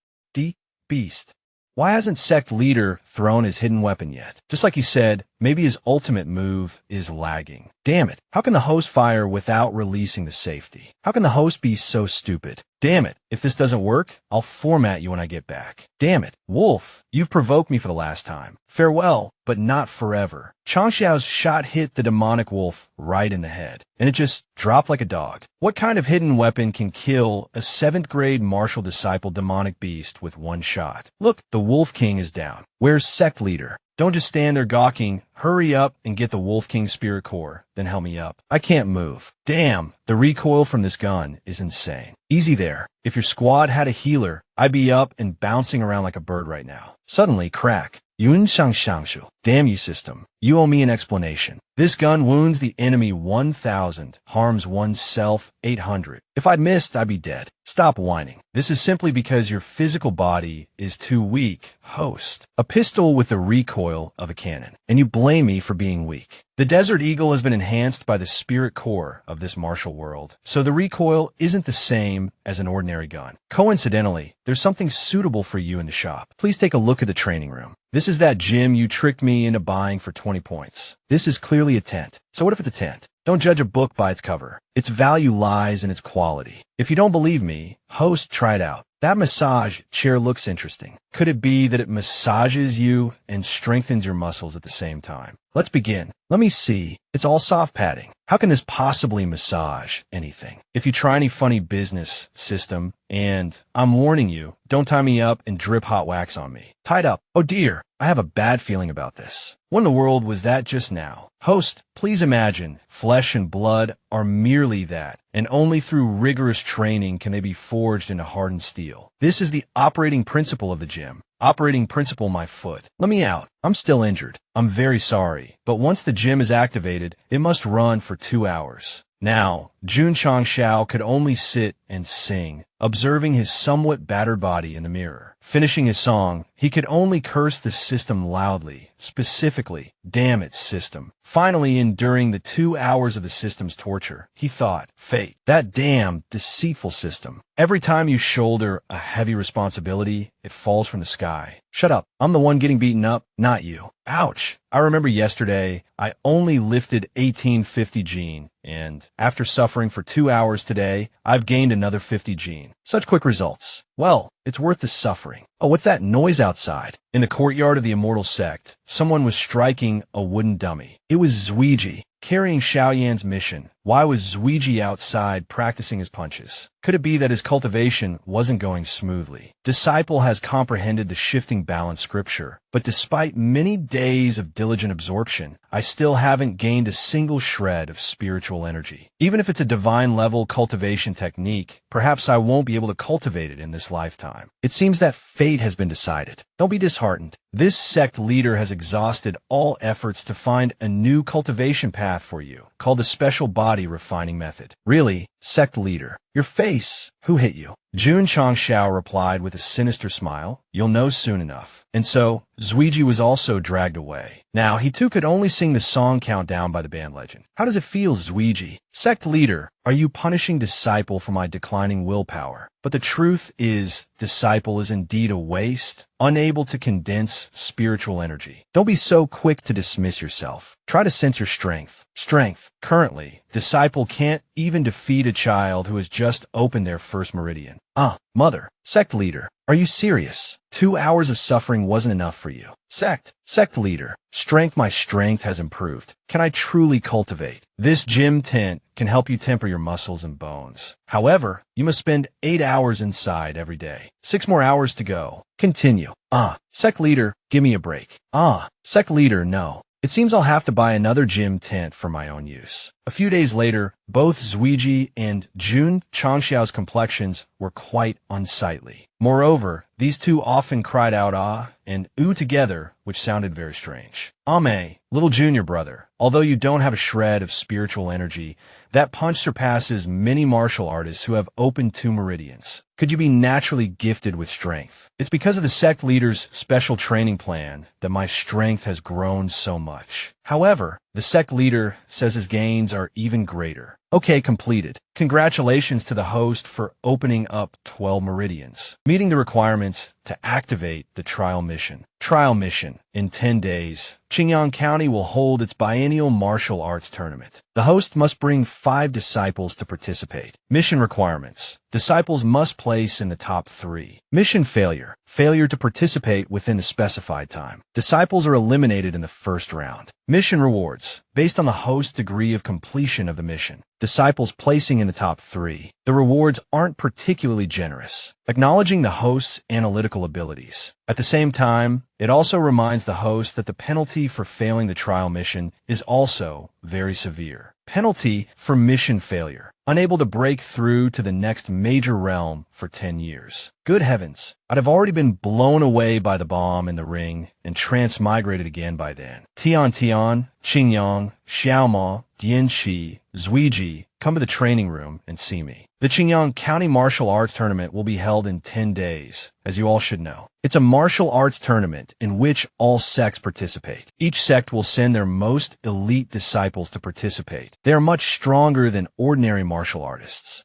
[SPEAKER 1] Beast. Why hasn't sect leader thrown his hidden weapon yet? Just like he said, maybe his ultimate move is lagging. Damn it. How can the host fire without releasing the safety? How can the host be so stupid? Damn it. If this doesn't work, I'll format you when I get back. Damn it. Wolf, you've provoked me for the last time. Farewell, but not forever. Changshao's shot hit the demonic wolf right in the head, and it just dropped like a dog. What kind of hidden weapon can kill a 7th grade martial disciple demonic beast with one shot? Look, the Wolf King is down. Where's sect leader? Don't just stand there gawking. Hurry up and get the Wolf King Spirit Core, then help me up. I can't move. Damn, the recoil from this gun is insane. Easy there. If your squad had a healer, I'd be up and bouncing around like a bird right now. Suddenly, crack. Yun Shang Shangshu. Damn you, system. You owe me an explanation. This gun wounds the enemy 1,000, harms oneself 800. If I'd missed, I'd be dead. Stop whining. This is simply because your physical body is too weak, host. A pistol with the recoil of a cannon. And you blame me for being weak. The Desert Eagle has been enhanced by the spirit core of this martial world, so the recoil isn't the same as an ordinary gun. Coincidentally, there's something suitable for you in the shop. Please take a look at the training room. This is that gym you tricked me into buying for 20 points. This is clearly a tent. So what if it's a tent? Don't judge a book by its cover. Its value lies in its quality. If you don't believe me, host, try it out. That massage chair looks interesting. Could it be that it massages you and strengthens your muscles at the same time? Let's begin. Let me see. It's all soft padding. How can this possibly massage anything? If you try any funny business, system, and I'm warning you, don't tie me up and drip hot wax on me. Tied up. Oh dear, I have a bad feeling about this. What in the world was that just now? Host, please imagine, flesh and blood are merely that, and only through rigorous training can they be forged into hardened steel. This is the operating principle of the gym. Operating principle, my foot. Let me out. I'm still injured. I'm very sorry. But once the gym is activated, it must run for 2 hours. Now, Jun Changshao could only sit and sing, observing his somewhat battered body in the mirror. Finishing his song, he could only curse the system loudly, specifically, damn it, system. Finally, enduring the 2 hours of the system's torture, he thought, fate, that damn deceitful system. Every time you shoulder a heavy responsibility, it falls from the sky. Shut up. I'm the one getting beaten up, not you. Ouch. I remember yesterday, I only lifted 1850 gene, and after suffering for 2 hours today, I've gained another 50 gene. Such quick results. Well, it's worth the suffering. Oh, what's that noise outside? In the courtyard of the Immortal Sect, someone was striking a wooden dummy. It was Zuiji, carrying Xiaoyan's mission, Why was Zuiji outside practicing his punches? Could it be that his cultivation wasn't going smoothly? Disciple has comprehended the shifting balance scripture, but despite many days of diligent absorption, I still haven't gained a single shred of spiritual energy. Even if it's a divine-level cultivation technique, perhaps I won't be able to cultivate it in this lifetime. It seems that fate has been decided. Don't be disheartened. This sect leader has exhausted all efforts to find a new cultivation path for you, called the Special Body Refining Method. Really, sect leader, your face, who hit you? Jun Changshao replied with a sinister smile, you'll know soon enough. And so, Zuiji was also dragged away. Now, he too could only sing the song Countdown by the band legend. How does it feel, Zuiji? Sect leader, are you punishing Disciple for my declining willpower? But the truth is, Disciple is indeed a waste, unable to condense spiritual energy. Don't be so quick to dismiss yourself. Try to sense your strength. Strength. Currently, Disciple can't even defeat a child who has just opened their first meridian. Mother. Sect leader, are you serious? 2 hours of suffering wasn't enough for you. Sect leader, my strength has improved. Can I truly cultivate? This gym tent can help you temper your muscles and bones. However, you must spend 8 hours inside every day. 6 more hours to go. Continue. Sect leader, give me a break. Sect leader, no. It seems I'll have to buy another gym tent for my own use. A few days later, both Zuiji and Jun Changshao's complexions were quite unsightly. Moreover, these two often cried out and together, which sounded very strange. Ame, little junior brother, although you don't have a shred of spiritual energy, that punch surpasses many martial artists who have opened 2 meridians. Could you be naturally gifted with strength? It's because of the sect leader's special training plan that my strength has grown so much. However, the sect leader says his gains are even greater. Okay, completed. Congratulations to the host for opening up 12 meridians, meeting the requirements to activate the trial mission. Trial mission. In 10 days, Qingyang County will hold its biennial martial arts tournament. The host must bring 5 disciples to participate. Mission requirements. Disciples must place in the top 3. Mission failure. Failure to participate within the specified time. Disciples are eliminated in the first round. Mission rewards. Based on the host's degree of completion of the mission. Disciples placing in the top 3. The rewards aren't particularly generous, acknowledging the host's analytical abilities. At the same time, it also reminds the host that the penalty for failing the trial mission is also very severe. Penalty for mission failure. Unable to break through to the next major realm for 10 years. Good heavens, I'd have already been blown away by the bomb in the ring and transmigrated again by then. Tian, Qingyang, Xiaoma, Dianqi, Zuiji, come to the training room and see me. The Qingyang County Martial Arts Tournament will be held in 10 days, as you all should know. It's a martial arts tournament in which all sects participate. Each sect will send their most elite disciples to participate. They are much stronger than ordinary martial artists.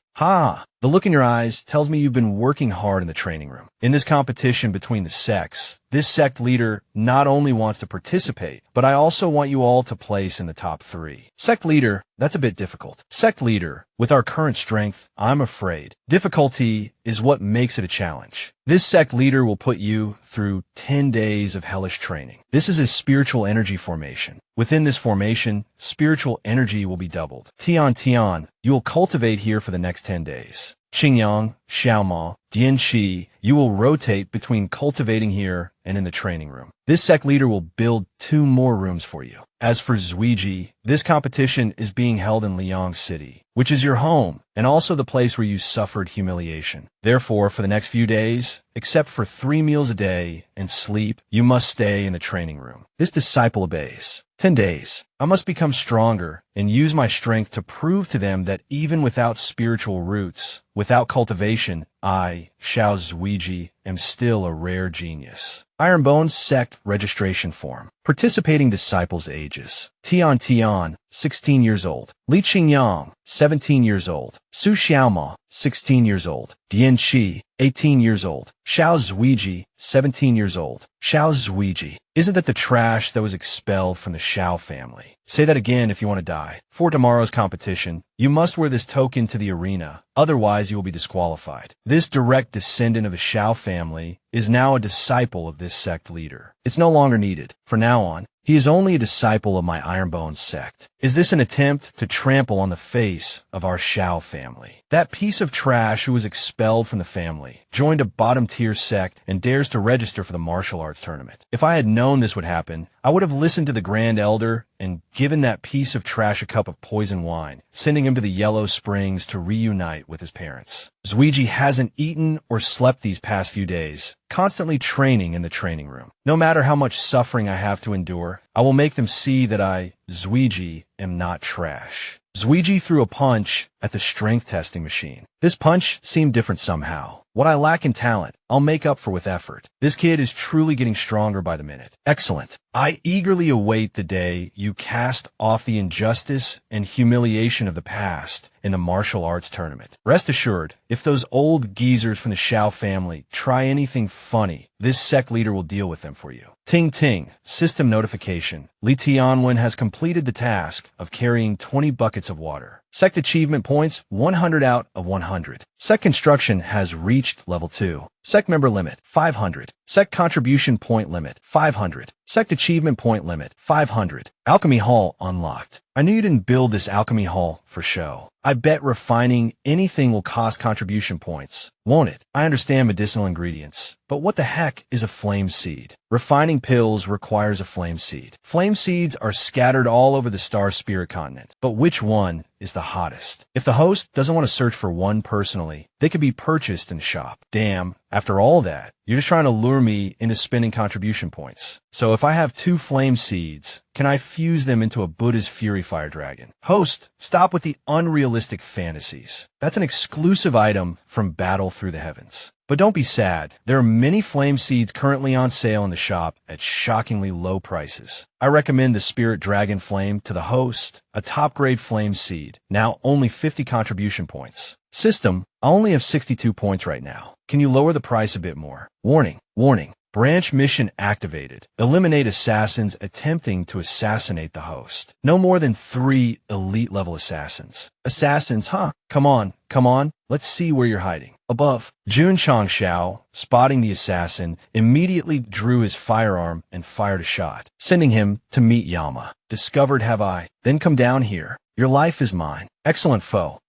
[SPEAKER 1] The look in your eyes tells me you've been working hard in the training room. In this competition between the sects, this sect leader not only wants to participate, but I also want you all to place in the top 3. Sect leader, that's a bit difficult. Sect leader, with our current strength, I'm afraid. Difficulty is what makes it a challenge. This sect leader will put you through 10 days of hellish training. This is a spiritual energy formation. Within this formation, spiritual energy will be doubled. Tian, you will cultivate here for the next 10 days. Qingyang, Xiaoma, Dianqi, you will rotate between cultivating here and in the training room. This sect leader will build 2 more rooms for you. As for Zuiji, this competition is being held in Liang City, which is your home, and also the place where you suffered humiliation. Therefore, for the next few days, except for 3 meals a day and sleep, you must stay in the training room. This disciple obeys. 10 days. I must become stronger and use my strength to prove to them that even without spiritual roots, without cultivation, I, Xiao Zuiji, am still a rare genius. Ironbone Sect Registration Form. Participating disciples' ages. Tian, 16 years old. Li Qingyang, 17 years old. Su Xiaoma, 16 years old. Dianqi, 18 years old. Xiao Zuiji, 17 years old. Xiao Zuiji. Isn't that the trash that was expelled from the Xiao family? Say that again if you want to die. For tomorrow's competition, you must wear this token to the arena, otherwise you will be disqualified. This direct descendant of the Xiao family is now a disciple of this sect leader. It's no longer needed. From now on, he is only a disciple of my Ironbone sect. Is this an attempt to trample on the face of our Shao family? That piece of trash who was expelled from the family, joined a bottom-tier sect, and dares to register for the martial arts tournament. If I had known this would happen, I would have listened to the Grand Elder and given that piece of trash a cup of poison wine, sending him to the Yellow Springs to reunite with his parents. Zuiji hasn't eaten or slept these past few days, constantly training in the training room. No matter how much suffering I have to endure, I will make them see that I, Zuiji, am not trash. Zuiji threw a punch at the strength testing machine. This punch seemed different somehow. What I lack in talent, I'll make up for with effort. This kid is truly getting stronger by the minute. Excellent. I eagerly await the day you cast off the injustice and humiliation of the past in the martial arts tournament. Rest assured, if those old geezers from the Shao family try anything funny, this sect leader will deal with them for you. Ting ting, system notification. Li Tianwen has completed the task of carrying 20 buckets of water. Sect achievement points, 100 out of 100. Sect construction has reached level 2. Sect member limit, 500. Sect contribution point limit, 500. Sect achievement point limit, 500. Alchemy Hall unlocked. I knew you didn't build this alchemy hall for show. I bet refining anything will cost contribution points, won't it? I understand medicinal ingredients, but what the heck is a flame seed? Refining pills requires a flame seed. Flame seeds are scattered all over the Star Spirit continent, but which one is the hottest? If the host doesn't want to search for one personally, they could be purchased in the shop. Damn, after all that, you're just trying to lure me into spending contribution points. So if I have 2 flame seeds, can I fuse them into a Buddha's Fury Fire Dragon? Host, stop with the unrealistic fantasies. That's an exclusive item from Battle Through the Heavens. But don't be sad. There are many flame seeds currently on sale in the shop at shockingly low prices. I recommend the Spirit Dragon Flame to the host, a top-grade flame seed, now only 50 contribution points. System, I only have 62 points right now. Can you lower the price a bit more? Warning, warning. Branch mission activated. Eliminate assassins attempting to assassinate the host. No more than 3 elite-level assassins. Assassins, huh? Come on, come on. Let's see where you're hiding. Above, Jun Changshao, spotting the assassin, immediately drew his firearm and fired a shot, sending him to meet Yama. Discovered have I. Then come down here. Your life is mine. Excellent foe.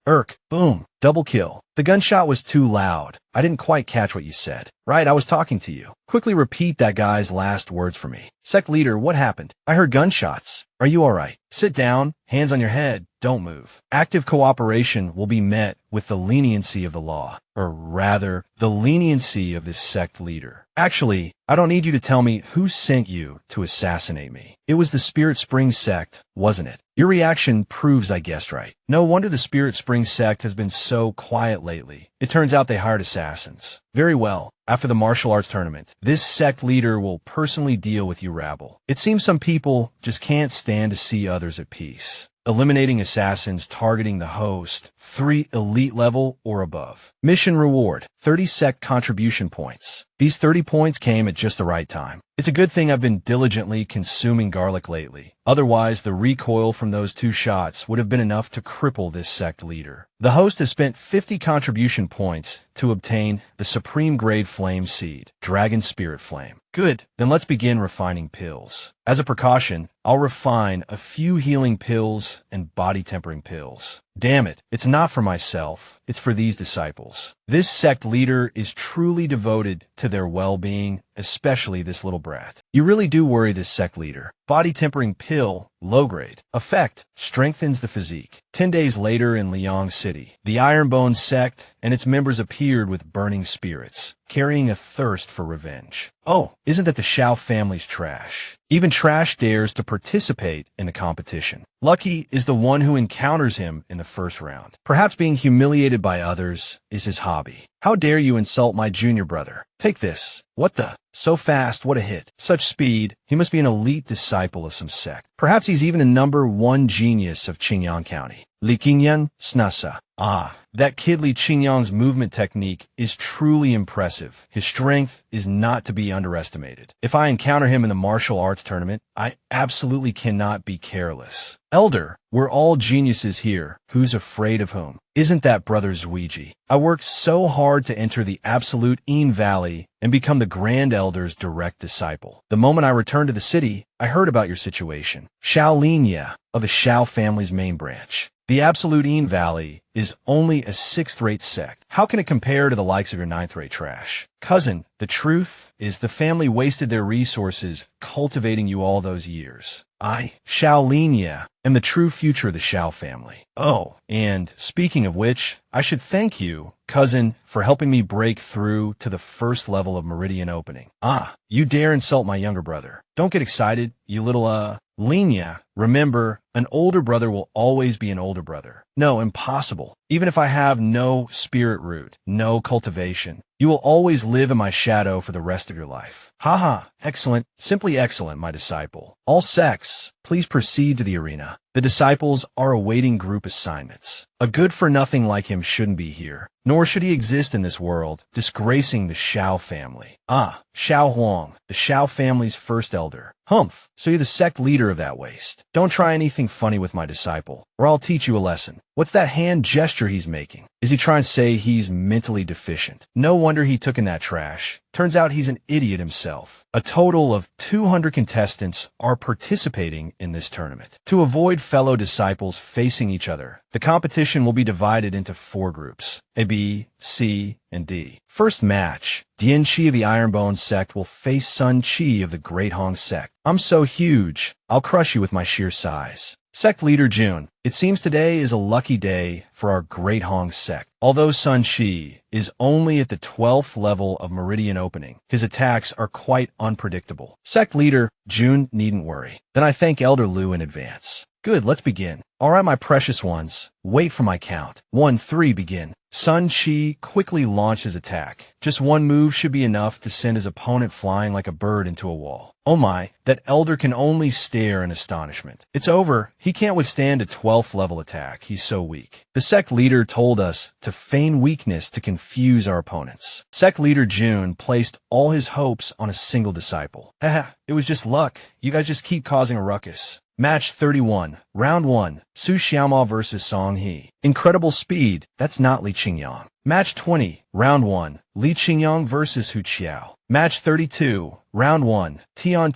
[SPEAKER 1] Boom. Double kill. The gunshot was too loud. I didn't quite catch what you said. Right, I was talking to you. Quickly repeat that guy's last words for me. Sect leader, what happened? I heard gunshots. Are you alright? Sit down, hands on your head, don't move. Active cooperation will be met with the leniency of the law, or rather, the leniency of this sect leader. Actually, I don't need you to tell me who sent you to assassinate me. It was the Spirit Spring sect, wasn't it? Your reaction proves I guessed right. No wonder the Spirit Spring sect has been so quiet lately. It turns out they hired assassins. Very well. After the martial arts tournament, this sect leader will personally deal with you rabble. It seems some people just can't stand to see others at peace. Eliminating assassins targeting the host, 3 elite level or above. Mission reward, 30 sect contribution points. These 30 points came at just the right time. It's a good thing I've been diligently consuming garlic lately. Otherwise, the recoil from those 2 shots would have been enough to cripple this sect leader. The host has spent 50 contribution points to obtain the Supreme Grade Flame Seed, Dragon Spirit Flame. Good, then let's begin refining pills. As a precaution, I'll refine a few healing pills and body-tempering pills. Damn it, it's not for myself, it's for these disciples. This sect leader is truly devoted to their well-being, especially this little brat. You really do worry this sect leader. Body-tempering pill, low grade. Effect, strengthens the physique. 10 days later in Liang City, the Ironbone sect and its members appeared with burning spirits, carrying a thirst for revenge. Oh, isn't that the Shao family's trash? Even trash dares to participate in the competition. Lucky is the one who encounters him in the first round. Perhaps being humiliated by others is his hobby. How dare you insult my junior brother? Take this. What the? So fast, what a hit. Such speed, he must be an elite disciple of some sect. Perhaps he's even a number 1 genius of Qingyang County. Li Qingyan Snasa. Ah, That kid Li Qingyang's movement technique is truly impressive. His strength is not to be underestimated. If I encounter him in the martial arts tournament, I absolutely cannot be careless. Elder, we're all geniuses here. Who's afraid of whom? Isn't that brother Zuiji? I worked so hard to enter the absolute Yin Valley and become the Grand Elder's direct disciple. The moment I returned to the city, I heard about your situation. Shaolin of the Shao family's main branch. The Absolute Yin Valley is only a 6th-rate sect. How can it compare to the likes of your 9th-rate trash? Cousin, the truth is the family wasted their resources cultivating you all those years. I, Shaolin, am the true future of the Shao family. Oh, and speaking of which, I should thank you, cousin, for helping me break through to the first level of Meridian Opening. Ah, you dare insult my younger brother. Don't get excited, you little, Linya. Remember, an older brother will always be an older brother. No, impossible. Even if I have no spirit root, no cultivation, you will always live in my shadow for the rest of your life. Haha, excellent, simply excellent, my disciple. All sects, please proceed to the arena. The disciples are awaiting group assignments. A good-for-nothing like him shouldn't be here, nor should he exist in this world, disgracing the Shao family. Ah, Shao Huang, the Shao family's first elder. Humph, so you're the sect leader of that waste. Don't try anything funny with my disciple, or I'll teach you a lesson. What's that hand gesture he's making? Is he trying to say he's mentally deficient? No wonder he took in that trash. Turns out he's an idiot himself. A total of 200 contestants are participating in this tournament. To avoid fellow disciples facing each other, the competition will be divided into 4 groups, A, B, C, and D. First match, Dian Qi of the Ironbone sect will face Sun Qi of the Great Hong sect. I'm so huge, I'll crush you with my sheer size. Sect Leader Jun, it seems today is a lucky day for our Great Hong sect. Although Sun Qi is only at the 12th level of Meridian Opening, his attacks are quite unpredictable. Sect Leader Jun needn't worry. Then I thank Elder Lu in advance. Good, let's begin. All right, my precious ones, wait for my count. 1, 3, begin. Sun Qi quickly launched his attack. Just one move should be enough to send his opponent flying like a bird into a wall. Oh my, that elder can only stare in astonishment. It's over. He can't withstand a 12th level attack. He's so weak. The sect leader told us to feign weakness to confuse our opponents. Sect leader Jun placed all his hopes on a single disciple. Haha, it was just luck. You guys just keep causing a ruckus. Match 31, Round 1, Su Xiaoma vs. Song He. Incredible speed, that's not Li Qingyang. Match 20, Round 1, Li Qingyang vs. Hu Qiao. Match 32, Round 1, Tian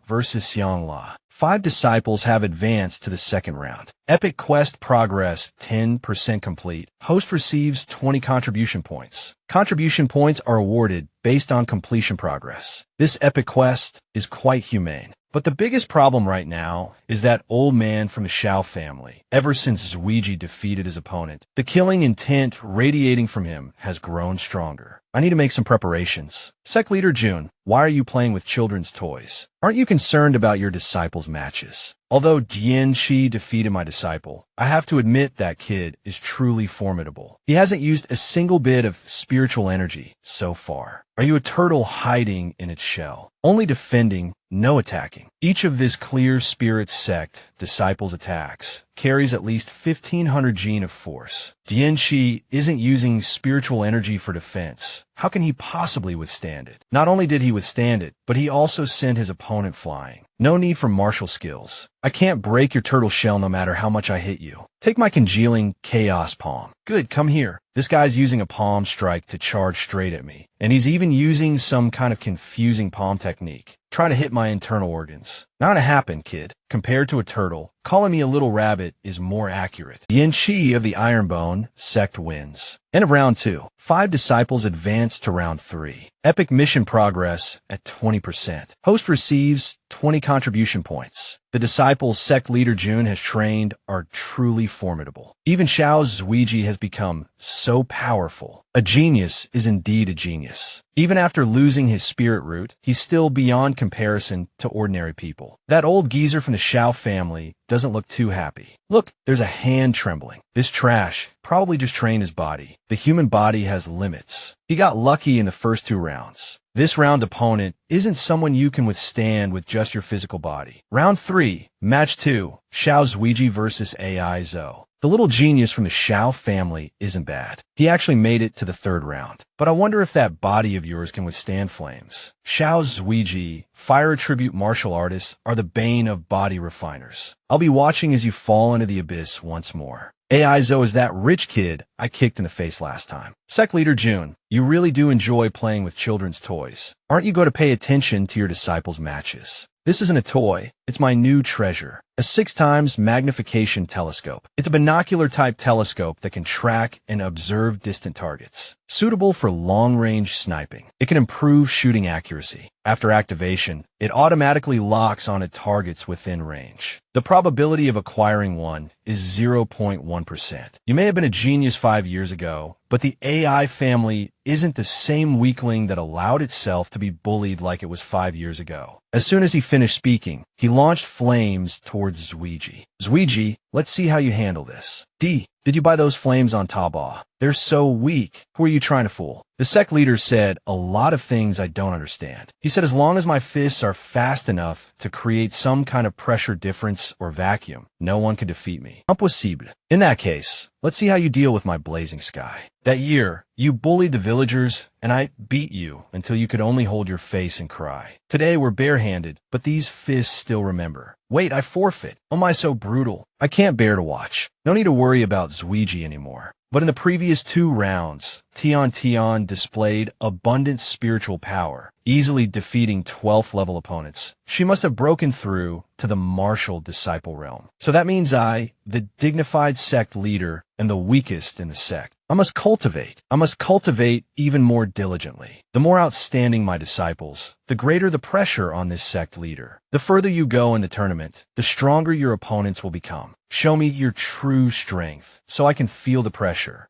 [SPEAKER 1] vs. Xiang La. 5 disciples have advanced to the second round. Epic Quest progress 10% complete. Host receives 20 contribution points. Contribution points are awarded based on completion progress. This epic quest is quite humane. But the biggest problem right now is that old man from the Shao family. Ever since Zuiji defeated his opponent, the killing intent radiating from him has grown stronger. I need to make some preparations. Sect Leader Jun, why are you playing with children's toys? Aren't you concerned about your disciples' matches? Although Dian Qi defeated my disciple, I have to admit that kid is truly formidable. He hasn't used a single bit of spiritual energy so far. Are you a turtle hiding in its shell? Only defending, no attacking. Each of this clear spirit sect disciples' attacks carries at least 1500 gene of force. Dian Qi isn't using spiritual energy for defense. How can he possibly withstand it? Not only did he withstand it, but he also sent his opponent flying. No need for martial skills. I can't break your turtle shell no matter how much I hit you. Take my congealing chaos palm. Good, come here. This guy's using a palm strike to charge straight at me. And he's even using some kind of confusing palm technique, trying to hit my internal organs. Not gonna happen, kid. Compared to a turtle, calling me a little rabbit is more accurate. Dian Qi of the Ironbone sect wins. End of round 2. 5 disciples advance to round 3. Epic mission progress at 20%. Host receives 20 contribution points. The disciples sect leader Jun has trained are truly formidable. Even Shao's Zuiji has become so powerful. A genius is indeed a genius. Even after losing his spirit root, he's still beyond comparison to ordinary people. That old geezer from the Shao family doesn't look too happy. Look, there's a hand trembling. This trash probably just trained his body. The human body has limits. He got lucky in the first 2 rounds. This round opponent isn't someone you can withstand with just your physical body. Round 3, Match 2, Xiao Zuiji vs. AI Zhou. The little genius from the Xiao family isn't bad. He actually made it to the third round. But I wonder if that body of yours can withstand flames. Xiao's Zuiji, fire attribute martial artists, are the bane of body refiners. I'll be watching as you fall into the abyss once more. Aizo is that rich kid I kicked in the face last time. Sec Leader June, you really do enjoy playing with children's toys. Aren't you going to pay attention to your disciples' matches? This isn't a toy, it's my new treasure. A 6 times magnification telescope. It's a binocular-type telescope that can track and observe distant targets. Suitable for long-range sniping. It can improve shooting accuracy. After activation, it automatically locks onto targets within range. The probability of acquiring one is 0.1%. You may have been a genius 5 years ago, but the AI family isn't the same weakling that allowed itself to be bullied like it was 5 years ago. As soon as he finished speaking, he launched flames towards Zuiji. Zuiji, let's see how you handle this. Did you buy those flames on Taobao? They're so weak. Who are you trying to fool? The sect leader said a lot of things I don't understand. He said as long as my fists are fast enough to create some kind of pressure difference or vacuum, no one can defeat me. Impossible. In that case, let's see how you deal with my blazing sky. That year, you bullied the villagers, and I beat you until you could only hold your face and cry. Today we're barehanded, but these fists still remember. Wait, I forfeit. Oh my, so brutal. I can't bear to watch. No need to worry about Zuiji anymore. But in the previous 2 rounds, Tian displayed abundant spiritual power, easily defeating 12th level opponents. She must have broken through to the martial disciple realm. So that means I, the dignified sect leader, am the weakest in the sect. I must cultivate even more diligently. The more outstanding my disciples, the greater the pressure on this sect leader. The further you go in the tournament, the stronger your opponents will become. Show me your true strength, so I can feel the pressure.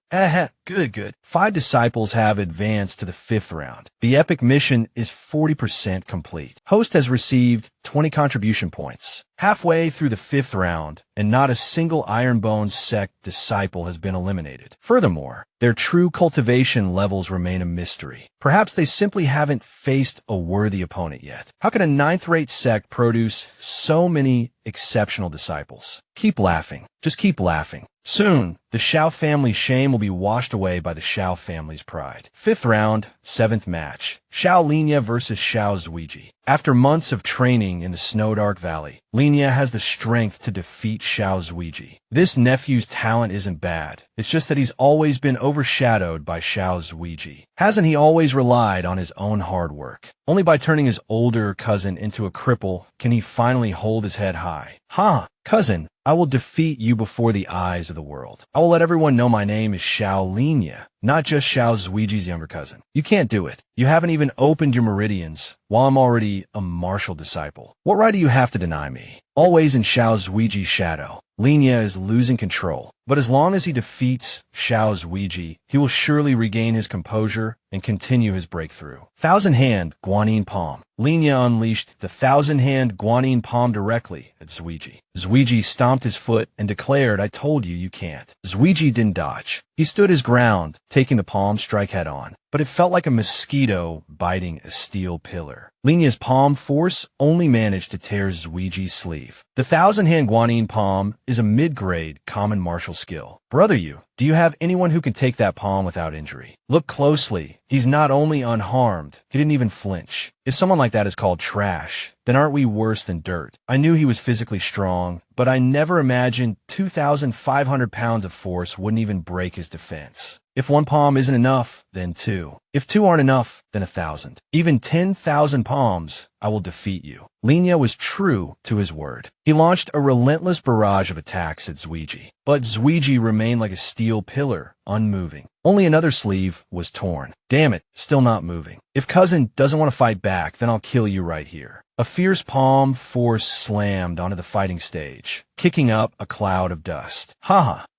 [SPEAKER 1] Good. 5 disciples have advanced to the 5th round. The epic mission is 40% complete. Host has received 20 contribution points. Halfway through the 5th round, and not a single Ironbone sect disciple has been eliminated. Furthermore, their true cultivation levels remain a mystery. Perhaps they simply haven't faced a worthy opponent yet. How can a 9th-rate sect produce so many exceptional disciples? Keep laughing. Just keep laughing. Soon, the Xiao family's shame will be washed away by the Xiao family's pride. 5th round, 7th match. Xiao Linya versus Xiao Zuiji. After months of training in the Snowdark Valley, Linya has the strength to defeat Xiao Zuiji. This nephew's talent isn't bad. It's just that he's always been overshadowed by Xiao Zuiji. Hasn't he always relied on his own hard work? Only by turning his older cousin into a cripple can he finally hold his head high. Cousin, I will defeat you before the eyes of the world. I will let everyone know my name is Xiao Linya, not just Xiao Zuiji's younger cousin. You can't do it. You haven't even opened your meridians, while I'm already a martial disciple. What right do you have to deny me? Always in Xiao Zuiji's shadow, Linya is losing control. But as long as he defeats Xiao Zuiji, he will surely regain his composure and continue his breakthrough. Thousand-hand Guanyin Palm. Linya unleashed the thousand-hand Guanyin Palm directly at Zuiji. Zuiji stomped his foot and declared, I told you, you can't. Zuiji didn't dodge. He stood his ground, taking the palm strike head-on. But it felt like a mosquito biting a steel pillar. Linya's palm force only managed to tear Zuiji's sleeve. The thousand-hand Guanyin Palm is a mid-grade common martial skill. Brother do you have anyone who can take that palm without injury? Look closely. He's not only unharmed, he didn't even flinch. If someone like that is called trash, then aren't we worse than dirt? I knew he was physically strong, but I never imagined 2,500 pounds of force wouldn't even break his defense. If 1 palm isn't enough, then 2. If 2 aren't enough, then 1,000. Even 10,000 palms, I will defeat you. Linya was true to his word. He launched a relentless barrage of attacks at Zuiji. But Zuiji remained like a steel pillar, unmoving. Only another sleeve was torn. Damn it, still not moving. If cousin doesn't want to fight back, then I'll kill you right here. A fierce palm force slammed onto the fighting stage, kicking up a cloud of dust.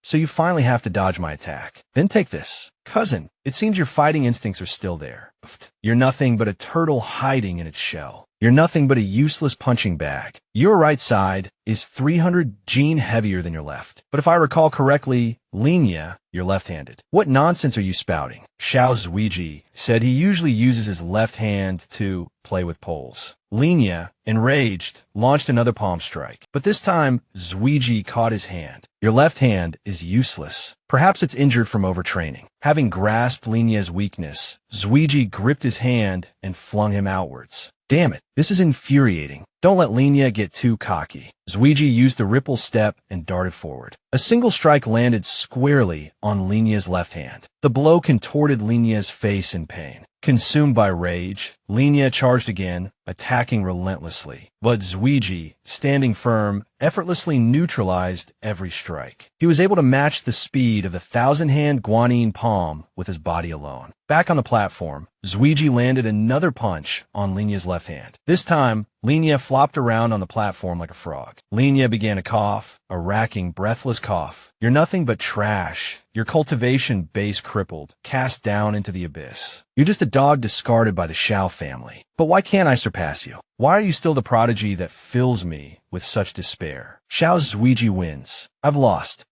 [SPEAKER 1] So you finally have to dodge my attack. Then take this. Cousin, it seems your fighting instincts are still there. You're nothing but a turtle hiding in its shell. You're nothing but a useless punching bag. Your right side is 300 gene heavier than your left. But if I recall correctly, Linya, you're left-handed. What nonsense are you spouting? Xiao Zuiji, said he usually uses his left hand to play with poles. Linya, enraged, launched another palm strike. But this time, Zuiji caught his hand. Your left hand is useless. Perhaps it's injured from overtraining. Having grasped Linya's weakness, Zuiji gripped his hand and flung him outwards. Damn it, this is infuriating. Don't let Linya get too cocky. Zuiji used the ripple step and darted forward. A single strike landed squarely on Linya's left hand. The blow contorted Linya's face in pain. Consumed by rage, Linya charged again, attacking relentlessly. But Zuiji, standing firm, effortlessly neutralized every strike. He was able to match the speed of the thousand-hand guanyin palm with his body alone. Back on the platform, Zuiji landed another punch on Linya's left hand. This time, Linya flopped around on the platform like a frog. Linya began to cough, a racking, breathless cough. You're nothing but trash. Your cultivation base crippled, cast down into the abyss. You're just a dog discarded by the Xiao family. But why can't I surpass you? Why are you still the prodigy that fills me with such despair? Xiao Zuiji wins. I've lost.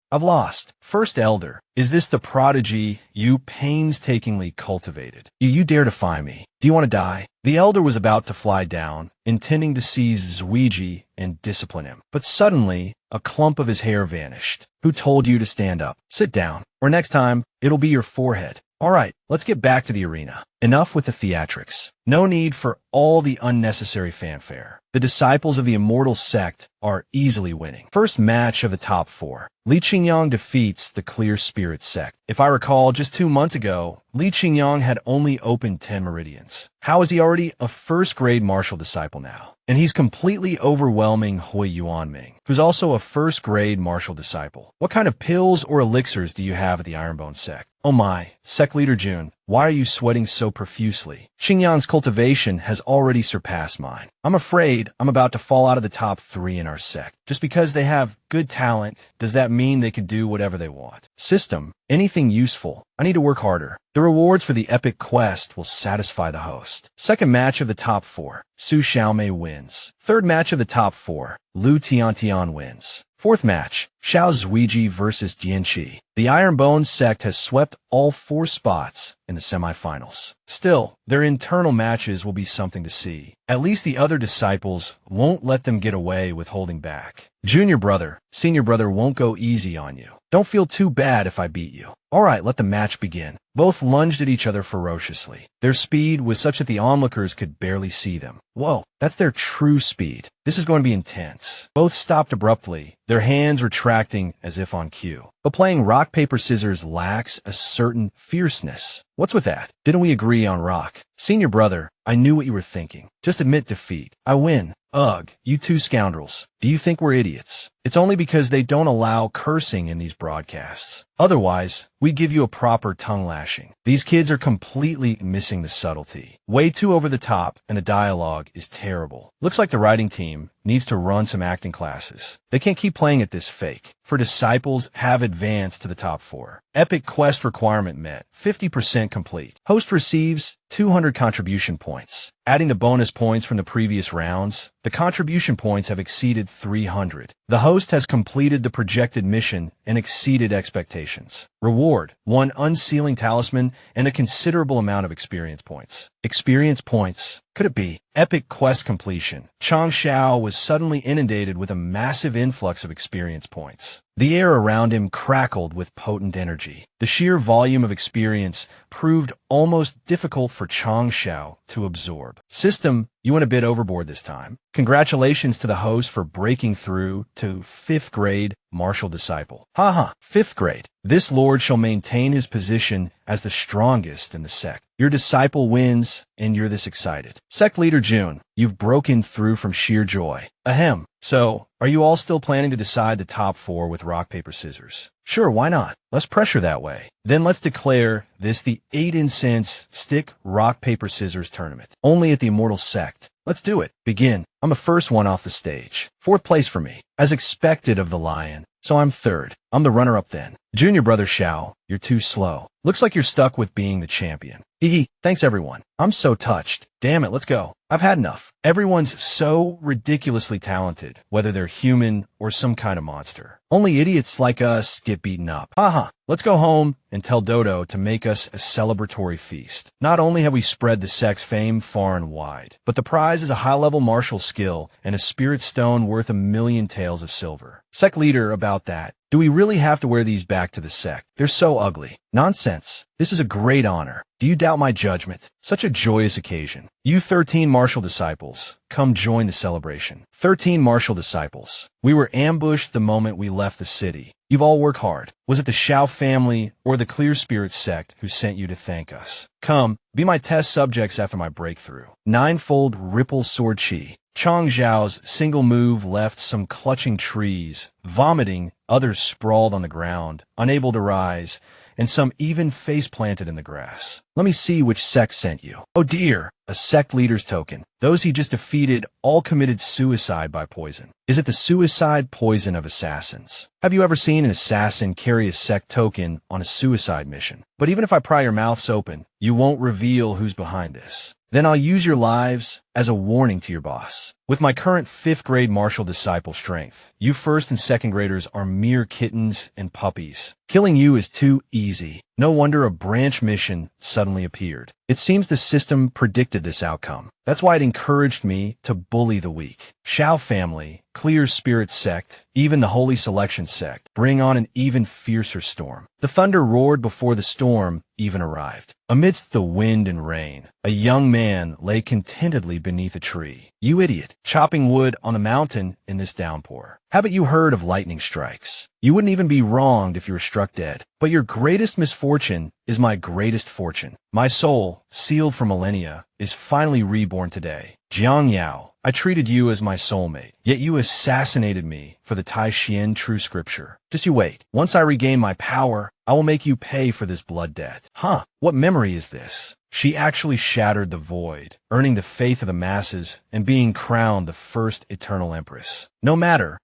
[SPEAKER 1] First Elder, is this the prodigy you painstakingly cultivated? You dare defy me. Do you want to die? The Elder was about to fly down, intending to seize Zuiji and discipline him. But suddenly, a clump of his hair vanished. Who told you to stand up? Sit down. Or next time, it'll be your forehead. All right, let's get back to the arena. Enough with the theatrics. No need for all the unnecessary fanfare. The disciples of the immortal sect are easily winning. First match of the top 4. Li Qingyang defeats the Clear Spirit sect. If I recall, just 2 months ago, Li Qingyang had only opened 10 meridians. How is he already a first-grade martial disciple now? And he's completely overwhelming Hui Yuanming, who's also a first-grade martial disciple. What kind of pills or elixirs do you have at the Ironbone sect? Oh my, Sect Leader Jun, why are you sweating so profusely? Qingyang's cultivation has already surpassed mine. I'm afraid I'm about to fall out of the top 3 in our sect. Just because they have good talent, does that mean they can do whatever they want? System, anything useful. I need to work harder. The rewards for the epic quest will satisfy the host. Second match of the top 4. Su Xiaomei wins. Third match of the top 4. Lu Tiantian wins. Fourth match, Xiao Zuiji versus Jianqi. The Ironbone sect has swept all 4 spots in the semifinals. Still, their internal matches will be something to see. At least the other disciples won't let them get away with holding back. Junior brother, senior brother won't go easy on you. Don't feel too bad if I beat you. All right, let the match begin. Both lunged at each other ferociously. Their speed was such that the onlookers could barely see them. Whoa, that's their true speed. This is going to be intense. Both stopped abruptly, their hands retracting as if on cue. But playing rock, paper, scissors lacks a certain fierceness. What's with that? Didn't we agree on rock? Senior brother, I knew what you were thinking. Just admit defeat. I win. Ugh, you two scoundrels. Do you think we're idiots? It's only because they don't allow cursing in these broadcasts. Otherwise, we give you a proper tongue lashing. These kids are completely missing the subtlety. Way too over the top, and the dialogue is terrible. Looks like the writing team needs to run some acting classes. They can't keep playing at this fake. For disciples have advanced to the top 4. Epic quest requirement met. 50% complete. Host receives 200 contribution points. Adding the bonus points from the previous rounds, the contribution points have exceeded 300. The host has completed the projected mission and exceeded expectations. Reward: 1 unsealing talisman and a considerable amount of experience points. Experience points. Could it be? Epic quest completion. Chang Xiao was suddenly inundated with a massive influx of experience points. The air around him crackled with potent energy. The sheer volume of experience proved almost difficult for Chang Xiao to absorb. System, you went a bit overboard this time. Congratulations to the host for breaking through to 5th grade martial disciple. Haha, 5th grade. This lord shall maintain his position as the strongest in the sect. Your disciple wins, and you're this excited. Sect Leader Jun, you've broken through from sheer joy. Ahem. So, are you all still planning to decide the top 4 with rock, paper, scissors? Sure, why not? Less pressure that way. Then let's declare this the 8 incense stick, rock, paper, scissors tournament. Only at the immortal sect. Let's do it. Begin. I'm the first one off the stage. 4th place for me. As expected of the lion. So I'm 3rd. I'm the runner-up then. Junior brother Xiao, you're too slow. Looks like you're stuck with being the champion. Hee, thanks everyone. I'm so touched. Damn it, let's go. I've had enough. Everyone's so ridiculously talented, whether they're human or some kind of monster. Only idiots like us get beaten up. Haha. Let's go home and tell Dodo to make us a celebratory feast. Not only have we spread the sect's fame far and wide, but the prize is a high-level martial skill and a spirit stone worth 1,000,000 taels of silver. Sect leader, about that. Do we really have to wear these back to the sect? They're so ugly. Nonsense. This is a great honor. Do you doubt my judgment? Such a joyous occasion. You 13 martial disciples, come join the celebration. 13 martial disciples. We were ambushed the moment we left the city. You've all worked hard. Was it the Xiao family or the Clear Spirit sect who sent you to thank us? Come, be my test subjects after my breakthrough. Ninefold Ripple Sword Chi. Chang Zhao's single move left some clutching trees, vomiting, others sprawled on the ground, unable to rise, and some even face-planted in the grass. Let me see which sect sent you. Oh dear, a sect leader's token. Those he just defeated all committed suicide by poison. Is it the suicide poison of assassins? Have you ever seen an assassin carry a sect token on a suicide mission? But even if I pry your mouths open, you won't reveal who's behind this. Then I'll use your lives as a warning to your boss. With my current 5th grade martial disciple strength, you 1st and 2nd graders are mere kittens and puppies. Killing you is too easy. No wonder a branch mission suddenly appeared. It seems the system predicted this outcome. That's why it encouraged me to bully the weak. Xiao family, Clear Spirit sect, even the Holy Selection sect, bring on an even fiercer storm. The thunder roared before the storm even arrived. Amidst the wind and rain, a young man lay contentedly beneath a tree. You idiot, chopping wood on a mountain in this downpour. Haven't you heard of lightning strikes? You wouldn't even be wronged if you were struck dead. But your greatest misfortune is my greatest fortune. My soul, sealed for millennia, is finally reborn today. Jiang Yao, I treated you as my soulmate, yet you assassinated me for the Tai Xian true scripture. Just you wait. Once I regain my power, I will make you pay for this blood debt. Huh, what memory is this? She actually shattered the void, earning the faith of the masses and being crowned the first eternal empress. No matter.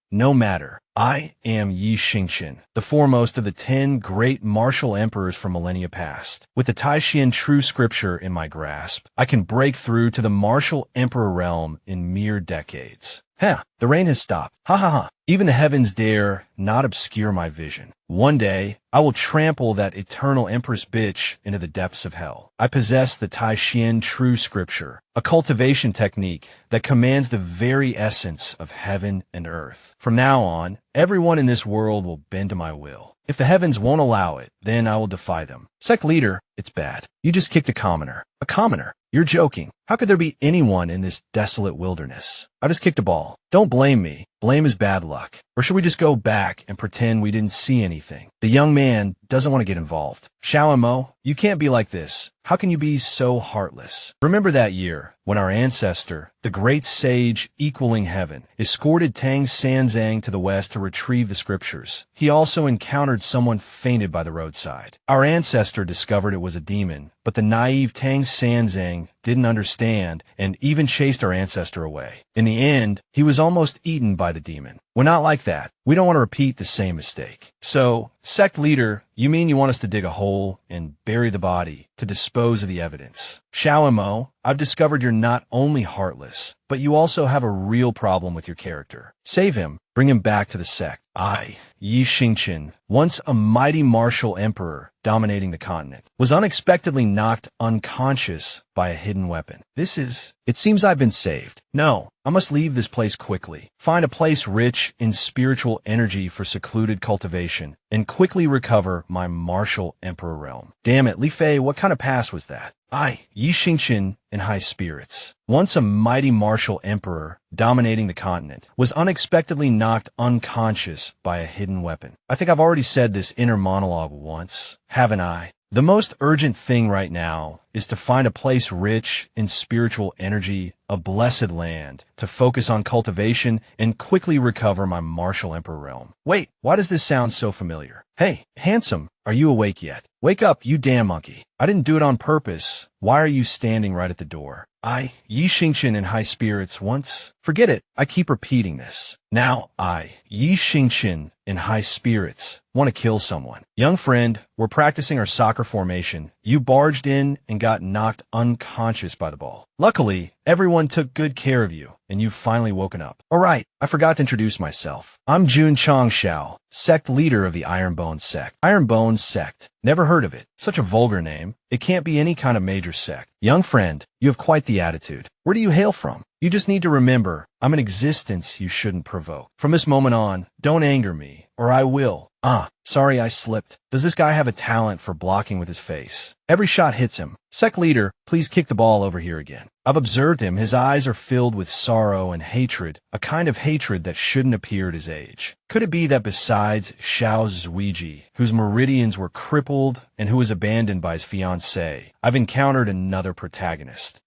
[SPEAKER 1] I am Yi Xingqian, the foremost of the 10 great martial emperors from millennia past. With the Tai Xian true scripture in my grasp, I can break through to the martial emperor realm in mere decades. The rain has stopped. Ha. Even the heavens dare not obscure my vision. One day, I will trample that eternal empress bitch into the depths of hell. I possess the Tai Xian true scripture, a cultivation technique that commands the very essence of heaven and earth. From now on, everyone in this world will bend to my will. If the heavens won't allow it, then I will defy them. Sect leader, it's bad. You just kicked a commoner. A commoner? You're joking. How could there be anyone in this desolate wilderness? I just kicked a ball. Don't blame me. Blame is bad luck. Or should we just go back and pretend we didn't see anything? The young man doesn't want to get involved. Xiao and Mo, you can't be like this. How can you be so heartless? Remember that year when our ancestor, the great sage equaling heaven, escorted Tang Sanzang to the west to retrieve the scriptures. He also encountered someone fainted by the roadside. Our ancestor discovered it was a demon, but the naive Tang Sanzang didn't understand and even chased our ancestor away. In the end, he was almost eaten by the demon. We're not like that. We don't want to repeat the same mistake. So, sect leader, you mean you want us to dig a hole and bury the body to dispose of the evidence? Xiao and Mo, I've discovered you're not only heartless, but you also have a real problem with your character. Save him. Bring him back to the sect. I, Yi Xingqian, once a mighty martial emperor dominating the continent, was unexpectedly knocked unconscious by a hidden weapon. It seems I've been saved. No, I must leave this place quickly, find a place rich in spiritual energy for secluded cultivation, and quickly recover my martial emperor realm. Damn it, Li Fei, what kind of pass was that? I, Yi Xingqian, in high spirits, once a mighty martial emperor dominating the continent, was unexpectedly knocked unconscious by a hidden weapon. I think I've already said this inner monologue once, haven't I? The most urgent thing right now is to find a place rich in spiritual energy, a blessed land, to focus on cultivation and quickly recover my martial emperor realm. Wait, why does this sound so familiar? Hey, handsome, are you awake yet? Wake up, you damn monkey. I didn't do it on purpose. Why are you standing right at the door? I, Yi Xingqian in high spirits once. Forget it, I keep repeating this. Now I, Yi Xingqian, in high spirits, want to kill someone. Young friend, we're practicing our soccer formation. You barged in and got knocked unconscious by the ball. Luckily, everyone took good care of you, and you've finally woken up. Alright, I forgot to introduce myself. I'm Jun Changshao, sect leader of the Ironbone sect. Ironbone sect. Never heard of it. Such a vulgar name. It can't be any kind of major sect. Young friend, you have quite the attitude. Where do you hail from? You just need to remember, I'm an existence you shouldn't provoke. From this moment on, don't anger me, or I will. Sorry I slipped. Does this guy have a talent for blocking with his face? Every shot hits him. Sect leader, please kick the ball over here again. I've observed him. His eyes are filled with sorrow and hatred, a kind of hatred that shouldn't appear at his age. Could it be that besides Xiao Zuiji, whose meridians were crippled and who was abandoned by his fiancée, I've encountered another protagonist?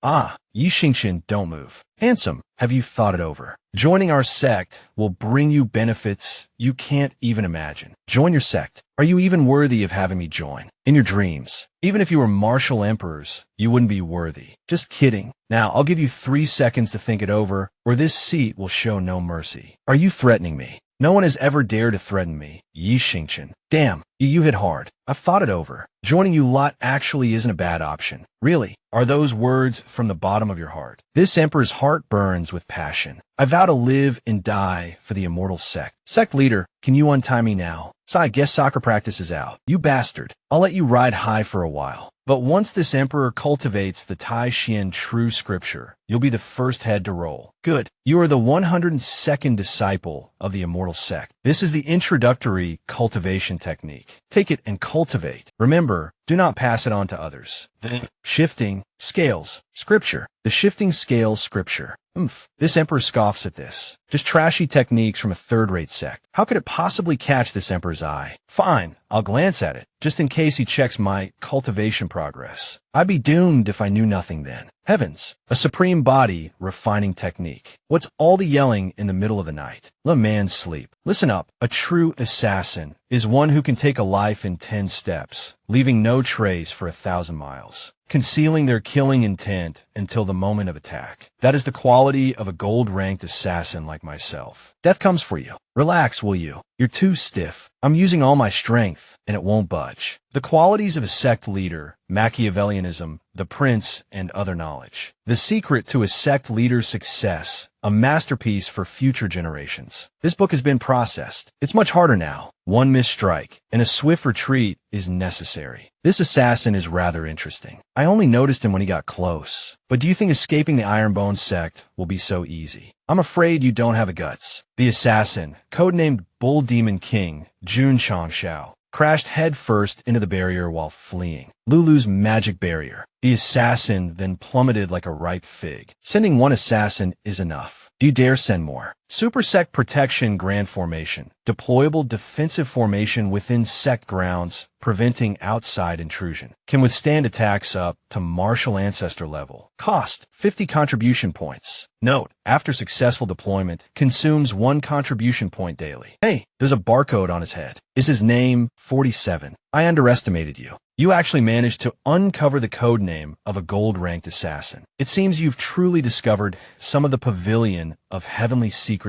[SPEAKER 1] Yi Xingqian, don't move. Handsome, have you thought it over? Joining our sect will bring you benefits you can't even imagine. Join your sect. Are you even worthy of having me join? In your dreams. Even if you were martial emperors, you wouldn't be worthy. Just kidding. Now, I'll give you 3 seconds to think it over, or this seat will show no mercy. Are you threatening me? No one has ever dared to threaten me. Yi Xingqian. Damn, you hit hard. I've thought it over. Joining you lot actually isn't a bad option. Really? Are those words from the bottom of your heart? This emperor's heart burns with passion. I vow to live and die for the immortal sect. Sect leader, can you untie me now? So I guess soccer practice is out. You bastard. I'll let you ride high for a while. But once this emperor cultivates the Tai Xian true scripture, you'll be the first head to roll. Good. You are the 102nd disciple of the immortal sect. This is the introductory cultivation technique. Take it and cultivate. Remember, do not pass it on to others. The shifting scales scripture. The shifting scales scripture. This emperor scoffs at this. Just trashy techniques from a third-rate sect. How could it possibly catch this emperor's eye? Fine, I'll glance at it, just in case he checks my cultivation progress. I'd be doomed if I knew nothing then. Heavens, a supreme body refining technique. What's all the yelling in the middle of the night? Let man sleep. Listen up. A true assassin is one who can take a life in 10 steps, leaving no trace for 1,000 miles, concealing their killing intent until the moment of attack. That is the quality of a gold-ranked assassin like myself. Death comes for you. Relax, will you? You're too stiff. I'm using all my strength, and it won't budge. The qualities of a sect leader, Machiavellianism, the prince, and other knowledge. The secret to a sect leader's success, a masterpiece for future generations. This book has been processed. It's much harder now. One missed strike, and a swift retreat is necessary. This assassin is rather interesting. I only noticed him when he got close. But do you think escaping the Ironbone sect will be so easy? I'm afraid you don't have the guts. The assassin, codenamed Bull Demon King, Jun Changshao, crashed headfirst into the barrier while fleeing. Lulu's magic barrier. The assassin then plummeted like a ripe fig. Sending one assassin is enough. Do you dare send more? Super Sect Protection Grand Formation. Deployable defensive formation within sect grounds, preventing outside intrusion. Can withstand attacks up to martial ancestor level. Cost, 50 contribution points. Note, after successful deployment, consumes 1 contribution point daily. Hey, there's a barcode on his head. Is his name 47? I underestimated you. You actually managed to uncover the code name of a gold-ranked assassin. It seems you've truly discovered some of the pavilion of heavenly secrets.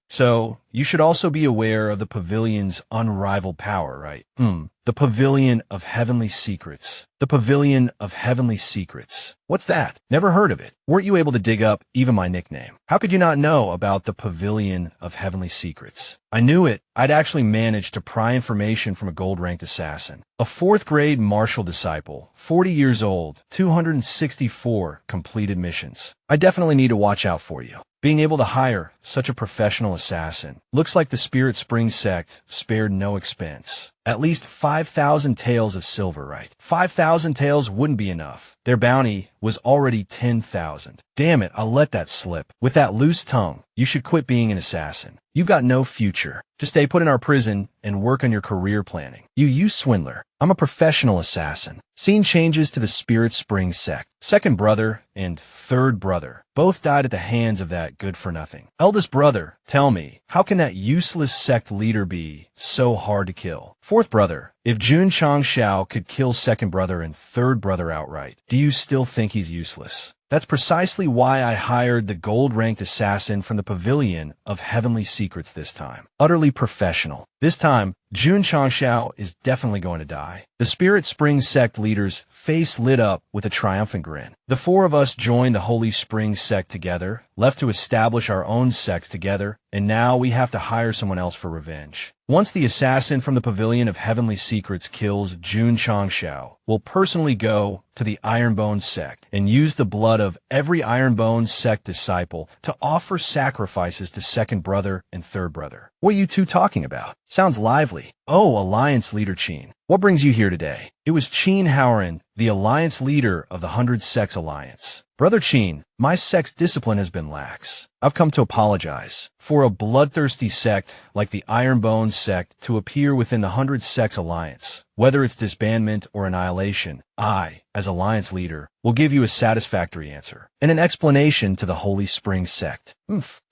[SPEAKER 1] So, you should also be aware of the pavilion's unrivaled power, right? The Pavilion of Heavenly Secrets. The Pavilion of Heavenly Secrets. What's that? Never heard of it. Weren't you able to dig up even my nickname? How could you not know about the Pavilion of Heavenly Secrets? I knew it. I'd actually managed to pry information from a gold-ranked assassin. A 4th grade martial disciple, 40 years old, 264 completed missions. I definitely need to watch out for you. Being able to hire such a professional assassin. Looks like the Spirit Spring sect spared no expense. At least 5,000 taels of silver, right? 5,000 taels wouldn't be enough. Their bounty was already 10,000. Damn it, I'll let that slip. With that loose tongue, you should quit being an assassin. You've got no future. Just stay put in our prison and work on your career planning. You swindler. I'm a professional assassin. Scene changes to the Spirit Spring sect. Second brother and third brother. both died at the hands of that good-for-nothing. Eldest brother, tell me, how can that useless sect leader be so hard to kill? Fourth brother, if Jun Changshao could kill second brother and third brother outright, do you still think he's useless? That's precisely why I hired the gold-ranked assassin from the Pavilion of Heavenly Secrets this time. Utterly professional. This time, Jun Changshao is definitely going to die. The Spirit Spring sect leader's face lit up with a triumphant grin. The four of us joined the Holy Spring sect together, left to establish our own sects together, and now we have to hire someone else for revenge. Once the assassin from the Pavilion of Heavenly Secrets kills Jun Changshao, we'll personally go to the Ironbone sect and use the blood of every Ironbone sect disciple to offer sacrifices to second brother and third brother. What are you two talking about? Sounds lively. Oh, Alliance Leader Qin. What brings you here today? It was Qin Haoran, the Alliance Leader of the 100 Sects Alliance. Brother Qin, my sect's discipline has been lax. I've come to apologize. For a bloodthirsty sect like the Ironbone sect to appear within the 100 Sects Alliance, whether it's disbandment or annihilation, I, as Alliance Leader, will give you a satisfactory answer and an explanation to the Holy Spring sect.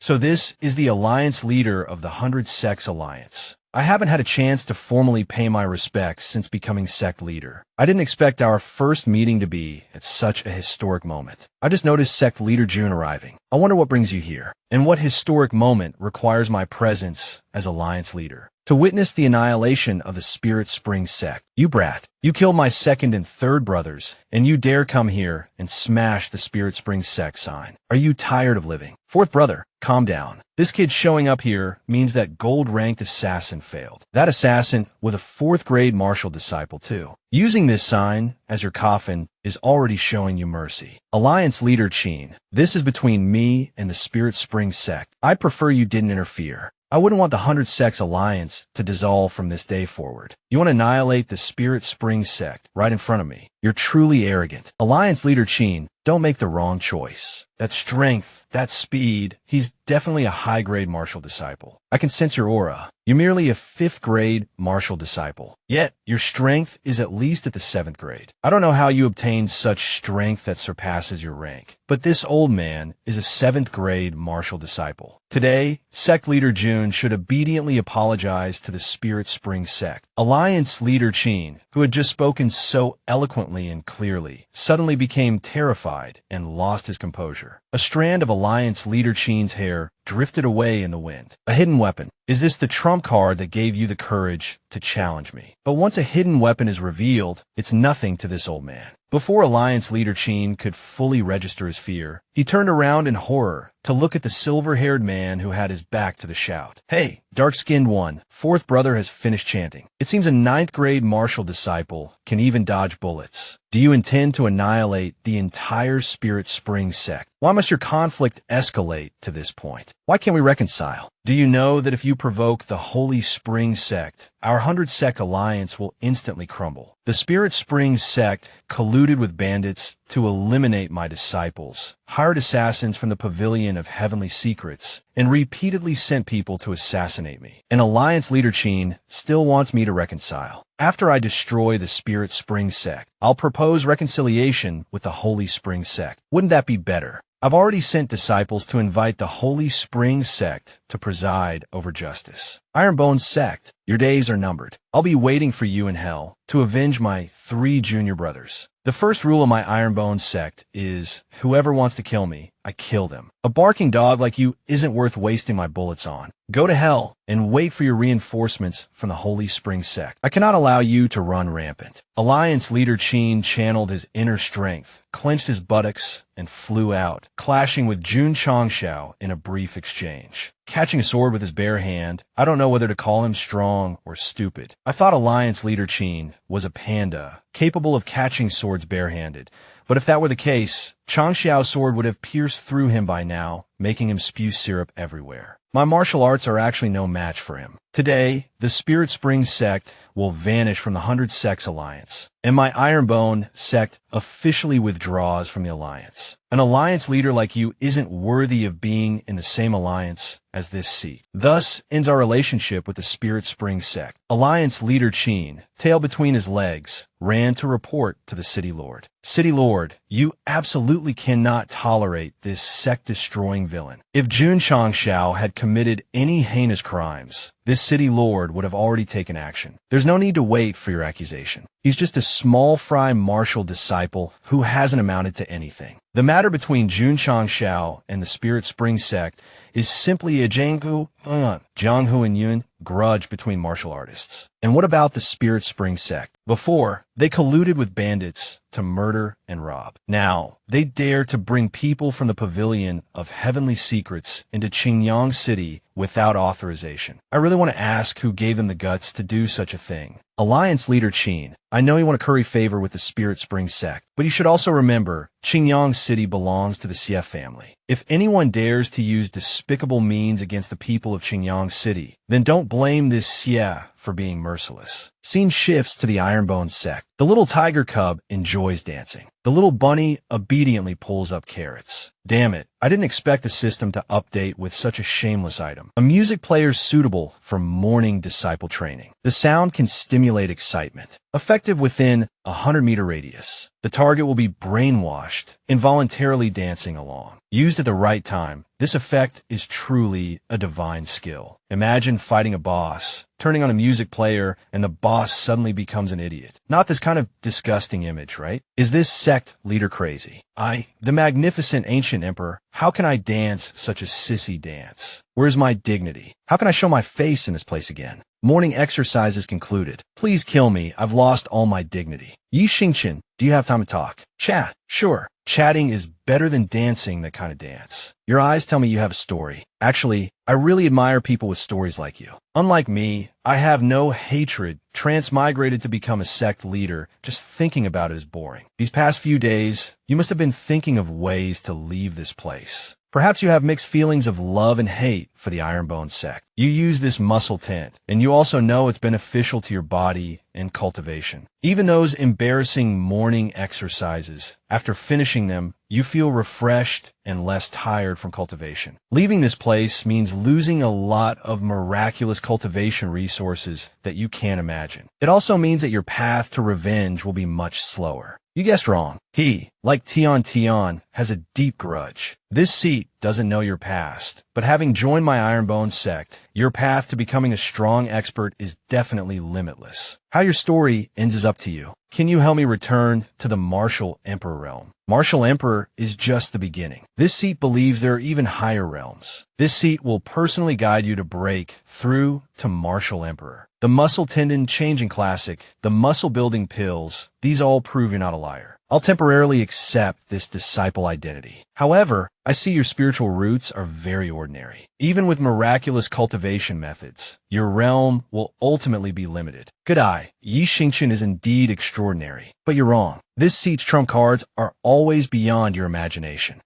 [SPEAKER 1] So this is the Alliance Leader of the 100 Sects Alliance. I haven't had a chance to formally pay my respects since becoming sect leader. I didn't expect our first meeting to be at such a historic moment. I just noticed sect leader June arriving. I wonder what brings you here, and what historic moment requires my presence as Alliance leader. To witness the annihilation of the Spirit Spring sect. You brat, you killed my second and third brothers, and you dare come here and smash the Spirit Spring sect sign. Are you tired of living? Fourth brother, calm down. This kid showing up here means that gold-ranked assassin failed. That assassin with a 4th grade martial disciple too. Using this sign as your coffin is already showing you mercy. Alliance Leader Qin, this is between me and the Spirit Spring sect. I'd prefer you didn't interfere. I wouldn't want the 100 Sects Alliance to dissolve from this day forward. You want to annihilate the Spirit Spring sect right in front of me. You're truly arrogant. Alliance Leader Qin, don't make the wrong choice. That strength, that speed, he's definitely a high-grade martial disciple. I can sense your aura. You're merely a 5th grade martial disciple. Yet, your strength is at least at the 7th grade. I don't know how you obtained such strength that surpasses your rank, but this old man is a 7th grade martial disciple. Today, Sect Leader June should obediently apologize to the Spirit Spring sect. Alliance Leader Qin, who had just spoken so eloquently and clearly, suddenly became terrified and lost his composure. A strand of Alliance Leader Qin's hair drifted away in the wind. A hidden weapon. Is this the trump card that gave you the courage to challenge me? But once a hidden weapon is revealed, it's nothing to this old man. Before Alliance Leader Qin could fully register his fear, he turned around in horror to look at the silver-haired man who had his back to the shout. Hey, dark-skinned one, 4th brother has finished chanting. It seems a 9th grade martial disciple can even dodge bullets. Do you intend to annihilate the entire Spirit Spring sect? Why must your conflict escalate to this point? Why can't we reconcile? Do you know that if you provoke the Holy Spring sect, our 100 Sect Alliance will instantly crumble? The Spirit Spring sect colluded with bandits to eliminate my disciples, hired assassins from the Pavilion of Heavenly Secrets, and repeatedly sent people to assassinate me. And Alliance Leader Qin still wants me to reconcile. After I destroy the Spirit Spring sect, I'll propose reconciliation with the Holy Spring sect. Wouldn't that be better? I've already sent disciples to invite the Holy Spring sect to preside over justice. Ironbone sect, your days are numbered. I'll be waiting for you in hell to avenge my 3 junior brothers. The first rule of my Ironbone sect is, whoever wants to kill me, I kill them. A barking dog like you isn't worth wasting my bullets on. Go to hell and wait for your reinforcements from the Holy Spring sect. I cannot allow you to run rampant. Alliance Leader Qin channeled his inner strength, clenched his buttocks, and flew out, clashing with Jun Changshao in a brief exchange. Catching a sword with his bare hand, I don't know whether to call him strong or stupid. I thought Alliance Leader Qin was a panda, capable of catching swords barehanded. But if that were the case, Changshao's sword would have pierced through him by now, making him spew syrup everywhere. My martial arts are actually no match for him. Today, the Spirit Spring sect will vanish from the 100 Sects Alliance, and my Ironbone sect officially withdraws from the Alliance. An Alliance leader like you isn't worthy of being in the same alliance as this seat. Thus ends our relationship with the Spirit Spring sect. Alliance leader Qin, tail between his legs, ran to report to the city lord. City lord, you absolutely cannot tolerate this sect-destroying villain. If Jun Changshao had committed any heinous crimes, this city lord would have already taken action. There's no need to wait for your accusation. He's just a small fry martial disciple who hasn't amounted to anything. The matter between Jun Changshao and the Spirit Spring sect is simply a Jianghu and Yun grudge between martial artists. And what about the Spirit Spring sect? Before, they colluded with bandits to murder and rob. Now, they dare to bring people from the Pavilion of Heavenly Secrets into Qingyang City without authorization. I really want to ask who gave them the guts to do such a thing. Alliance leader Qin, I know you want to curry favor with the Spirit Spring sect, but you should also remember Qingyang City belongs to the Xie family. If anyone dares to use despicable means against the people of Qingyang City, then don't blame this Xie for being merciless. Scene shifts to the Ironbone sect. The little tiger cub enjoys dancing. The little bunny obediently pulls up carrots. Damn it, I didn't expect the system to update with such a shameless item. A music player suitable for morning disciple training. The sound can stimulate excitement. Effective within a 100-meter radius. The target will be brainwashed, involuntarily dancing along. Used at the right time, this effect is truly a divine skill. Imagine fighting a boss, turning on a music player, and the boss suddenly becomes an idiot. Not this kind of disgusting image, right? Is this sect leader crazy? The magnificent ancient emperor, how can I dance such a sissy dance? Where's my dignity? How can I show my face in this place again? Morning exercise is concluded. Please kill me. I've lost all my dignity. Yi Xingqian, do you have time to talk? Chat. Sure. Chatting is better than dancing that kind of dance. Your eyes tell me you have a story. Actually, I really admire people with stories like you. Unlike me, I have no hatred. Transmigrated to become a sect leader. Just thinking about it is boring. These past few days, you must have been thinking of ways to leave this place. Perhaps you have mixed feelings of love and hate for the Ironbone sect. You use this muscle tent, and you also know it's beneficial to your body and cultivation. Even those embarrassing morning exercises, after finishing them, you feel refreshed and less tired from cultivation. Leaving this place means losing a lot of miraculous cultivation resources that you can't imagine. It also means that your path to revenge will be much slower. You guessed wrong. He, like Tian, has a deep grudge. This seat doesn't know your past, but having joined my Ironbone sect, your path to becoming a strong expert is definitely limitless. How your story ends is up to you. Can you help me return to the Martial Emperor realm? Martial Emperor is just the beginning. This seat believes there are even higher realms. This seat will personally guide you to break through to Martial Emperor. The muscle tendon changing classic, the muscle building pills, these all prove you're not a liar. I'll temporarily accept this disciple identity. However, I see your spiritual roots are very ordinary. Even with miraculous cultivation methods, your realm will ultimately be limited. Good eye, Yi Xingqian is indeed extraordinary. But you're wrong. This seat's trump cards are always beyond your imagination.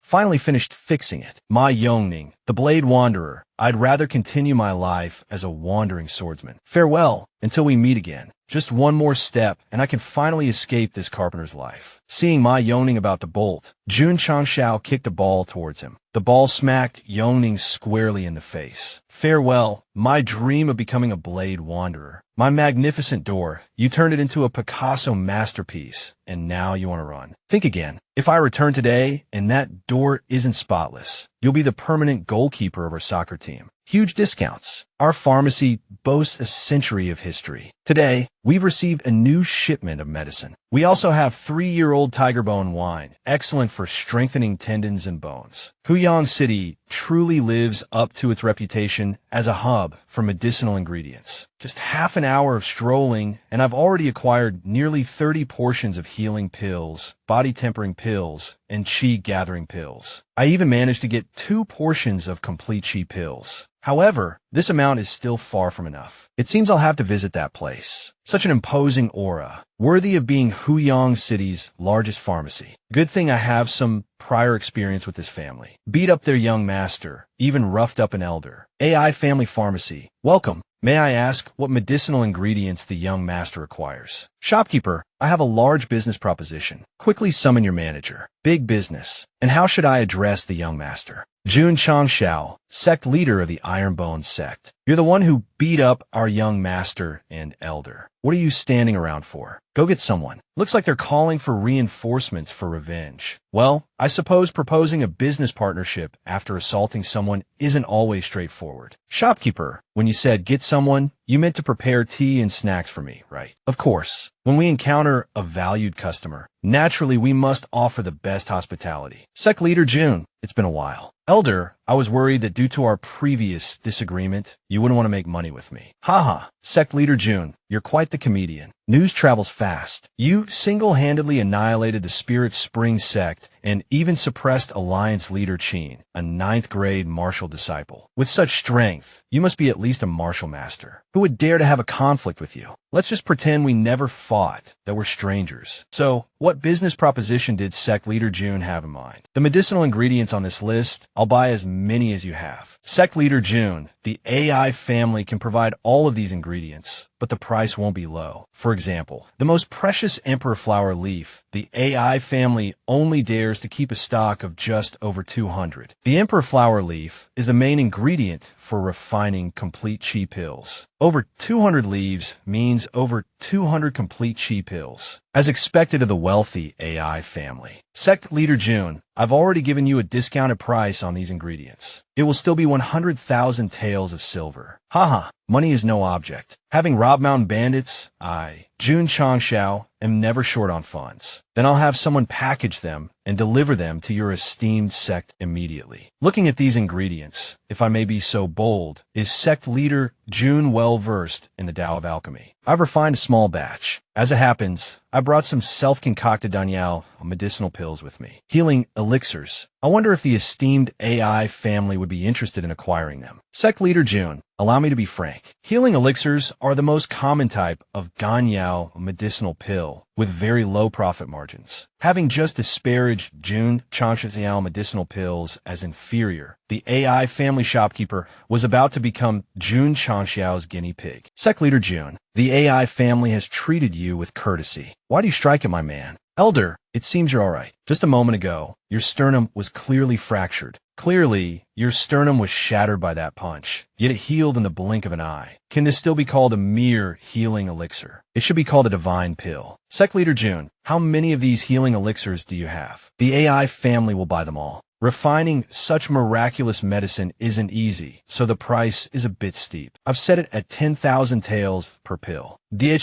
[SPEAKER 1] Finally finished fixing it. Ma Yongning, the Blade Wanderer. I'd rather continue my life as a wandering swordsman. Farewell, until we meet again. Just one more step, and I can finally escape this carpenter's life. Seeing Ma Yongning about to bolt, Jun Changshao kicked a ball towards him. The ball smacked Yongning squarely in the face. Farewell, my dream of becoming a Blade Wanderer. My magnificent door, you turned it into a Picasso masterpiece, and now you want to run. Think again. If I return today and that door isn't spotless, you'll be the permanent goalkeeper of our soccer team. Huge discounts. Our pharmacy boasts a century of history. Today, we've received a new shipment of medicine. We also have 3-year-old tiger bone wine, excellent for strengthening tendons and bones. Huyang City truly lives up to its reputation as a hub for medicinal ingredients. Just half an hour of strolling, and I've already acquired nearly 30 portions of healing pills, body tempering pills, and qi gathering pills. I even managed to get 2 portions of complete qi pills. However, this amount is still far from enough. It seems I'll have to visit that place. Such an imposing aura, worthy of being Huyang City's largest pharmacy. Good thing I have some prior experience with this family. Beat up their young master, even roughed up an elder. AI Family Pharmacy. Welcome. May I ask what medicinal ingredients the young master requires? Shopkeeper, I have a large business proposition. Quickly summon your manager. Big business. And how should I address the young master? Jun Changshao, sect leader of the Ironbone sect. You're the one who beat up our young master and elder. What are you standing around for? Go get someone. Looks like they're calling for reinforcements for revenge. Well, I suppose proposing a business partnership after assaulting someone isn't always straightforward. Shopkeeper, when you said get someone, you meant to prepare tea and snacks for me, right? Of course. When we encounter a valued customer, naturally we must offer the best hospitality. Sect leader June, it's been a while. Elder, I was worried that due to our previous disagreement, you wouldn't want to make money with me. Haha, sect leader June, you're quite the comedian. News travels fast. You single-handedly annihilated the Spirit Spring sect and even suppressed Alliance leader Qin, a 9th grade martial disciple. With such strength, you must be at least a martial master. Who would dare to have a conflict with you? Let's just pretend we never fought, that we're strangers. So, what business proposition did sect leader June have in mind? The medicinal ingredients on this list, I'll buy as many as you have. Sect leader June, the AI family can provide all of these ingredients, but the price won't be low. For example, the most precious emperor flower leaf, the AI family only dares to keep a stock of just over 200. The emperor flower leaf is the main ingredient for refining complete chi pills. Over 200 leaves means over 200 complete chi pills, as expected of the wealthy AI family. Sect leader June, I've already given you a discounted price on these ingredients. It will still be 100,000 taels of silver. Haha, money is no object. Having robbed mountain bandits, I, Jun Changshao, am never short on funds. Then I'll have someone package them and deliver them to your esteemed sect immediately. Looking at these ingredients, if I may be so bold, is sect leader Jun well versed in the Tao of alchemy. I've refined a small batch. As it happens, I brought some self-concocted Danyao medicinal pills with me. Healing elixirs. I wonder if the esteemed AI family would be interested in acquiring them. Sect leader June, allow me to be frank. Healing elixirs are the most common type of Ganyao medicinal pill with very low profit margins. Having just disparaged Jun Changshao medicinal pills as inferior, the AI family shopkeeper was about to become Jun Changshao's guinea pig. Sect leader June, the AI family has treated you with courtesy. Why do you strike at my man? Elder, it seems you're all right. Just a moment ago, your sternum was clearly fractured. Clearly, your sternum was shattered by that punch, yet it healed in the blink of an eye. Can this still be called a mere healing elixir? It should be called a divine pill. Sect leader June, how many of these healing elixirs do you have? The AI family will buy them all. Refining such miraculous medicine isn't easy, so the price is a bit steep. I've set it at 10,000 taels per pill. 10,000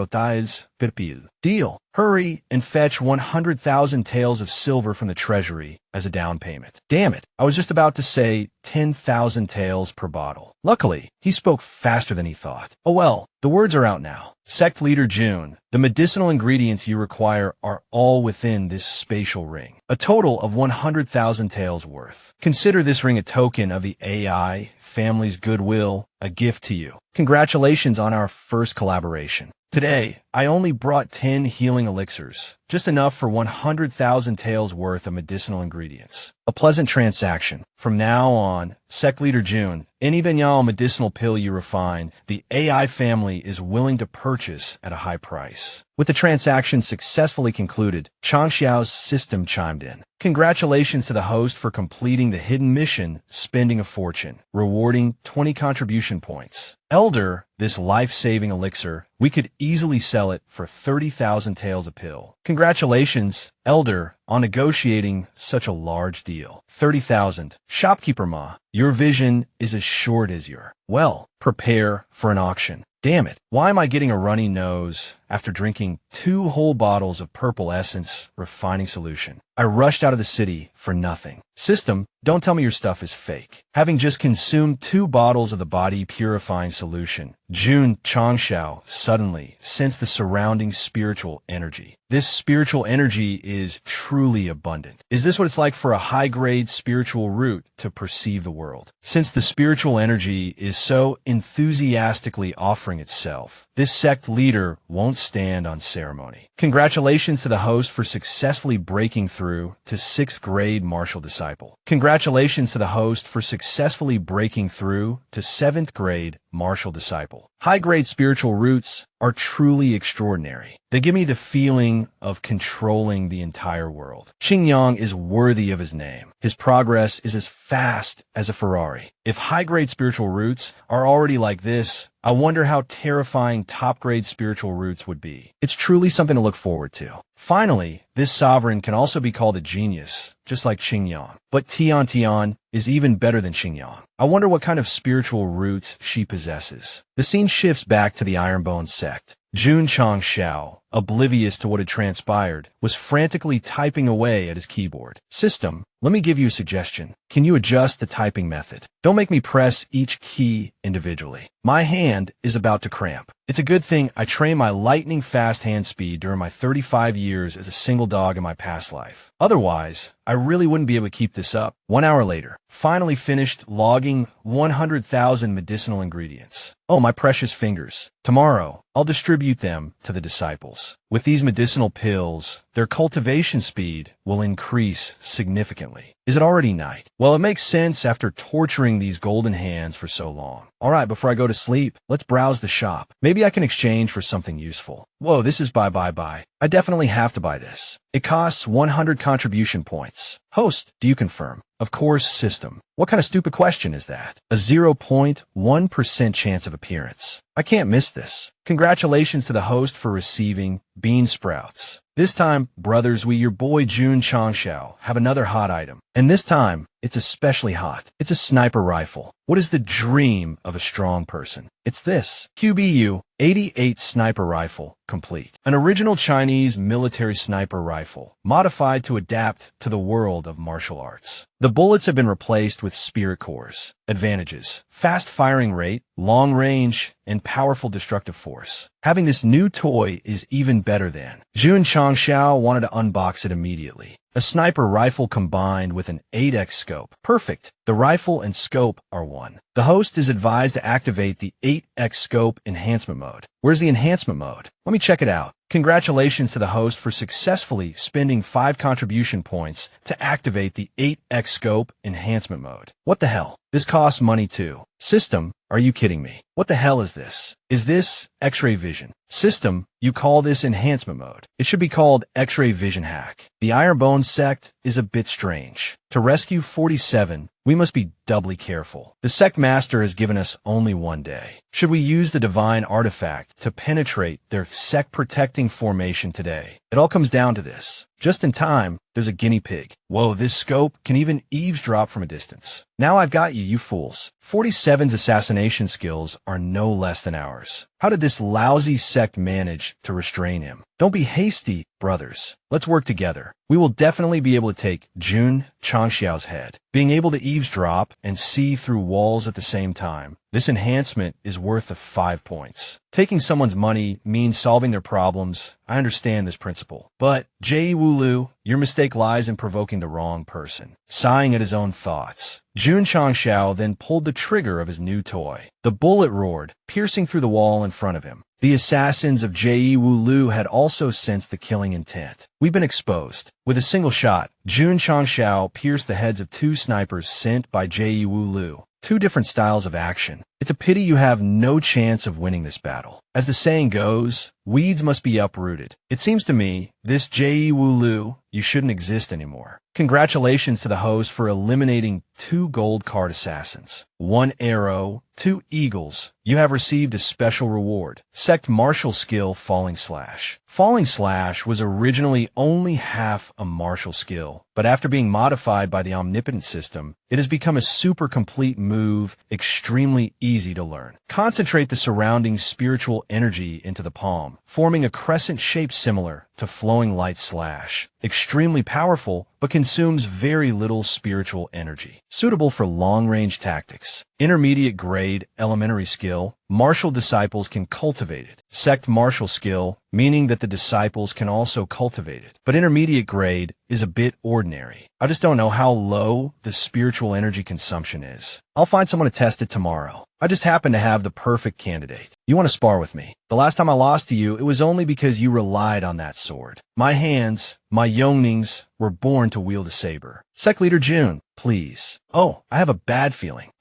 [SPEAKER 1] taels per pill. Deal. Hurry and fetch 100,000 taels of silver from the treasury as a down payment. Damn it, I was just about to say 10,000 taels per bottle. Luckily, he spoke faster than he thought. Oh well, the words are out now. Sect leader June, the medicinal ingredients you require are all within this spatial ring. A total of 100,000 taels worth. Consider this ring a token of the AI family's goodwill, a gift to you. Congratulations on our first collaboration. Today, I only brought 10 healing elixirs, just enough for 100,000 taels worth of medicinal ingredients. A pleasant transaction. From now on, Sect leader June, any Benyao medicinal pill you refine, the AI family is willing to purchase at a high price. With the transaction successfully concluded, Changshao's system chimed in. Congratulations to the host for completing the hidden mission, spending a fortune, rewarding 20 contribution points. Elder, this life-saving elixir, we could easily sell it for 30,000 taels a pill. Congratulations, Elder, on negotiating such a large deal. 30,000. Shopkeeper Ma, your vision is as short as your. Well, prepare for an auction. Damn it, why am I getting a runny nose after drinking 2 whole bottles of purple essence refining solution? I rushed out of the city for nothing. System, don't tell me your stuff is fake. Having just consumed 2 bottles of the body purifying solution, Jun Changshao suddenly sensed the surrounding spiritual energy. This spiritual energy is truly abundant. Is this what it's like for a high-grade spiritual root to perceive the world? Since the spiritual energy is so enthusiastically offering itself, this sect leader won't stand on ceremony. Congratulations to the host for successfully breaking through to 6th grade martial disciple. Congratulations to the host for successfully breaking through to 7th grade martial disciple. High-grade spiritual roots are truly extraordinary. They give me the feeling of controlling the entire world. Xingyang is worthy of his name. His progress is as fast as a Ferrari. If high-grade spiritual roots are already like this, I wonder how terrifying top-grade spiritual roots would be. It's truly something to look forward to. Finally, this sovereign can also be called a genius, just like Xingyang. But Tian Tian is even better than Xingyang. I wonder what kind of spiritual roots she possesses. The scene shifts back to the Ironbone sect. Jun Changshao, oblivious to what had transpired, was frantically typing away at his keyboard. System, let me give you a suggestion. Can you adjust the typing method? Don't make me press each key individually. My hand is about to cramp. It's a good thing I trained my lightning-fast hand speed during my 35 years as a single dog in my past life. Otherwise, I really wouldn't be able to keep this up. 1 hour later, finally finished logging 100,000 medicinal ingredients. Oh, my precious fingers. Tomorrow, I'll distribute them to the disciples. With these medicinal pills, their cultivation speed will increase significantly. Is it already night? Well, it makes sense after torturing these golden hands for so long. All right, before I go to sleep, let's browse the shop. Maybe I can exchange for something useful. Whoa, this is buy. I definitely have to buy this. It costs 100 contribution points. Host, do you confirm? Of course, system. What kind of stupid question is that? A 0.1% chance of appearance. I can't miss this. Congratulations to the host for receiving bean sprouts. This time, brothers, we, your boy Jun Changshao, have another hot item. And this time, it's especially hot. It's a sniper rifle. What is the dream of a strong person? It's this. QBU 88 sniper rifle complete. An original Chinese military sniper rifle, modified to adapt to the world of martial arts. The bullets have been replaced with spirit cores. Advantages: fast firing rate, long range, and powerful destructive force. Having this new toy is even better than. Jun Changshao wanted to unbox it immediately. A sniper rifle combined with an 8x scope. Perfect. The rifle and scope are one. The host is advised to activate the 8x scope enhancement mode. Where's the enhancement mode? Let me check it out. Congratulations to the host for successfully spending 5 contribution points to activate the 8x scope enhancement mode. What the hell? This costs money too. System, are you kidding me? What the hell is this? Is this X-ray vision? System, you call this enhancement mode. It should be called X-ray vision hack. The Ironbone sect is a bit strange. To rescue 47, we must be doubly careful. The sect master has given us only 1 day. Should we use the divine artifact to penetrate their sect-protecting formation today? It all comes down to this. Just in time, there's a guinea pig. Whoa, this scope can even eavesdrop from a distance. Now I've got you, you fools. 47's assassination skills are no less than ours. How did this lousy sect manage to restrain him? Don't be hasty, brothers. Let's work together. We will definitely be able to take Jun Changxiao's head. Being able to eavesdrop and see through walls at the same time, this enhancement is worth the 5 points. Taking someone's money means solving their problems. I understand this principle. But, Jie Wulu, your mistake lies in provoking the wrong person. Sighing at his own thoughts, Jun Changxiao then pulled the trigger of his new toy. The bullet roared, piercing through the wall in front of him. The assassins of Jie Wulu had also sensed the killing intent. We've been exposed. With a single shot, Jun Changxiao pierced the heads of 2 snipers sent by Jie Wulu. 2 different styles of action. It's a pity you have no chance of winning this battle. As the saying goes, weeds must be uprooted. It seems to me, this Jie Wulu, you shouldn't exist anymore. Congratulations to the host for eliminating 2 gold card assassins. 1 arrow, 2 eagles. You have received a special reward. Sect martial skill Falling Slash. Falling Slash was originally only half a martial skill, but after being modified by the Omnipotent system, it has become a super complete move, extremely easy to learn. Concentrate the surrounding spiritual energy into the palm, forming a crescent shape similar to Flowing Light Slash. Extremely powerful, but consumes very little spiritual energy. Suitable for long-range tactics. Intermediate grade, elementary skill, martial disciples can cultivate it. Sect martial skill, meaning that the disciples can also cultivate it. But intermediate grade is a bit ordinary. I just don't know how low the spiritual energy consumption is. I'll find someone to test it tomorrow. I just happen to have the perfect candidate. You want to spar with me? The last time I lost to you, it was only because you relied on that sword. My hands, my Yongnings, were born to wield a saber. Sect Leader Jun, please. Oh, I have a bad feeling.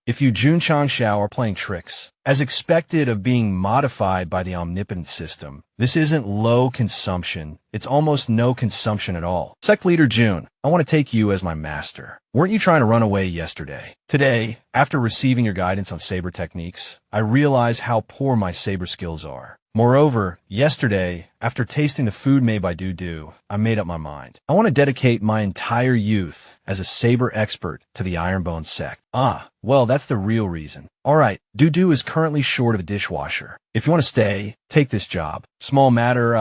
[SPEAKER 1] If you Jun Changshao are playing tricks. As expected of being modified by the omnipotent system, this isn't low consumption. It's almost no consumption at all. Sect Leader Jun, I want to take you as my master. Weren't you trying to run away yesterday? Today, after receiving your guidance on saber techniques, I realize how poor my saber skills are. Moreover, yesterday, after tasting the food made by Dudu, I made up my mind. I want to dedicate my entire youth as a saber expert to the Ironbone sect. Well, that's the real reason. Alright, Dudu is currently short of a dishwasher. If you want to stay, take this job. Small matter,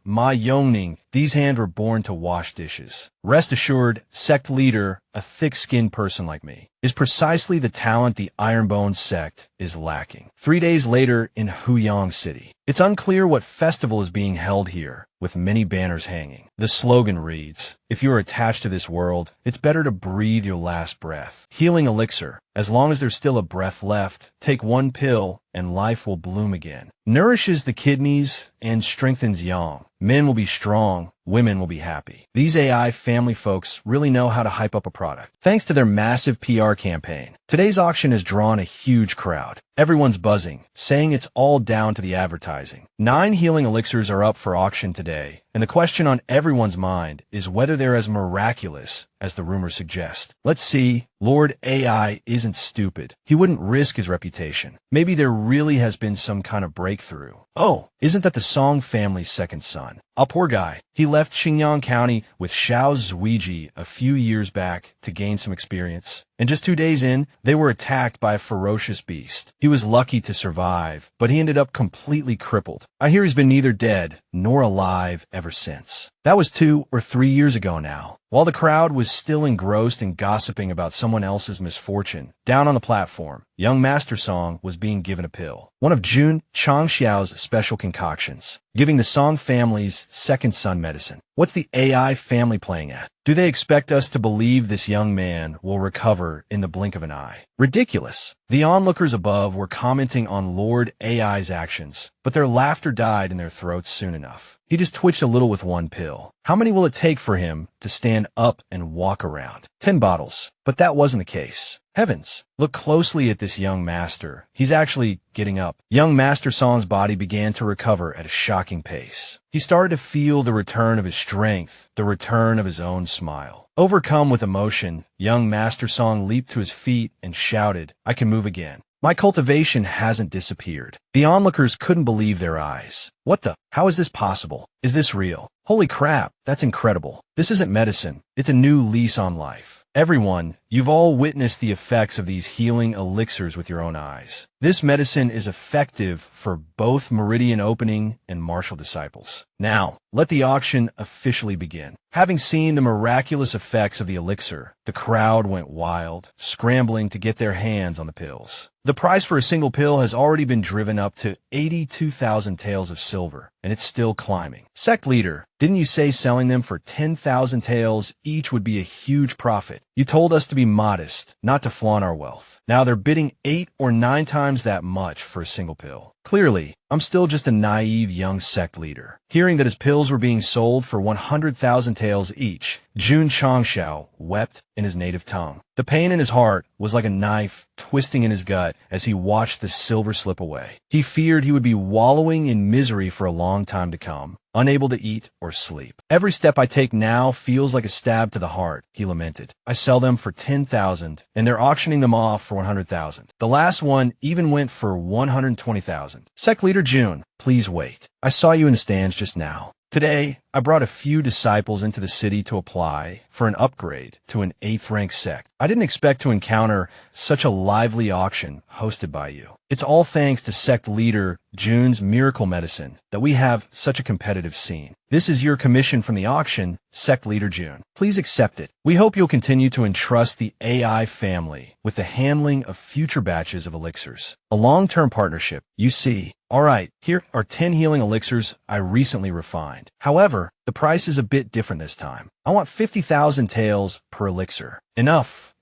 [SPEAKER 1] my Yongning, these hands were born to wash dishes. Rest assured, sect leader, a thick-skinned person like me, is precisely the talent the Ironbone sect is lacking. 3 days later in Huyang City. It's unclear what festival is being held here, with many banners hanging. The slogan reads, if you are attached to this world, it's better to breathe your last breath. Healing elixir. As long as there's still a breath left, take one pill and life will bloom again. Nourishes the kidneys and strengthens yang. Men will be strong, women will be happy. These AI family folks really know how to hype up a product. Thanks to their massive PR campaign, today's auction has drawn a huge crowd. Everyone's buzzing, saying it's all down to the advertising. 9 healing elixirs are up for auction today, and the question on everyone's mind is whether they're as miraculous as the rumors suggest. Let's see. Lord AI isn't stupid. He wouldn't risk his reputation. Maybe there really has been some kind of breakthrough. Oh, isn't that the Song family's second son? A poor guy. He left Xinjiang County with Xiao Zuiji a few years back to gain some experience. And just 2 days in, they were attacked by a ferocious beast. He was lucky to survive, but he ended up completely crippled. I hear he's been neither dead nor alive ever since. That was 2 or 3 years ago now. While the crowd was still engrossed in gossiping about someone else's misfortune, down on the platform, young Master Song was being given a pill. One of Jun Changxiao's special concoctions, giving the Song family's second son medicine. What's the AI family playing at? Do they expect us to believe this young man will recover in the blink of an eye? Ridiculous. The onlookers above were commenting on Lord AI's actions, but their laughter died in their throats soon enough. He just twitched a little with one pill. How many will it take for him to stand up and walk around? 10 bottles. But that wasn't the case. Heavens, look closely at this young master. He's actually getting up. Young Master Song's body began to recover at a shocking pace. He started to feel the return of his strength, the return of his own smile. Overcome with emotion, young Master Song leaped to his feet and shouted, I can move again. My cultivation hasn't disappeared. The onlookers couldn't believe their eyes. What the? How is this possible? Is this real? Holy crap, that's incredible. This isn't medicine. It's a new lease on life. Everyone, you've all witnessed the effects of these healing elixirs with your own eyes. This medicine is effective for both meridian opening and martial disciples. Now, let the auction officially begin. Having seen the miraculous effects of the elixir, the crowd went wild, scrambling to get their hands on the pills. The price for a single pill has already been driven up to 82,000 taels of silver, and it's still climbing. Sect leader, didn't you say selling them for 10,000 taels each would be a huge profit? You told us to be modest, not to flaunt our wealth. Now they're bidding 8 or 9 times that much for a single pill. Clearly, I'm still just a naive young sect leader. Hearing that his pills were being sold for 100,000 taels each, Jun Changxiao wept in his native tongue. The pain in his heart was like a knife twisting in his gut as he watched the silver slip away. He feared he would be wallowing in misery for a long time to come, unable to eat or sleep. Every step I take now feels like a stab to the heart, he lamented. I sell them for 10,000, and they're auctioning them off for 100,000. The last one even went for 120,000. Sect leader Jun, please wait. I saw you in the stands just now. Today, I brought a few disciples into the city to apply for an upgrade to an 8th rank sect. I didn't expect to encounter such a lively auction hosted by you. It's all thanks to sect leader Jun's miracle medicine that we have such a competitive scene. This is your commission from the auction, sect leader Jun. Please accept it. We hope you'll continue to entrust the AI family with the handling of future batches of elixirs. A long-term partnership, you see. Alright, here are 10 healing elixirs I recently refined. However, the price is a bit different this time. I want 50,000 taels per elixir. Enough.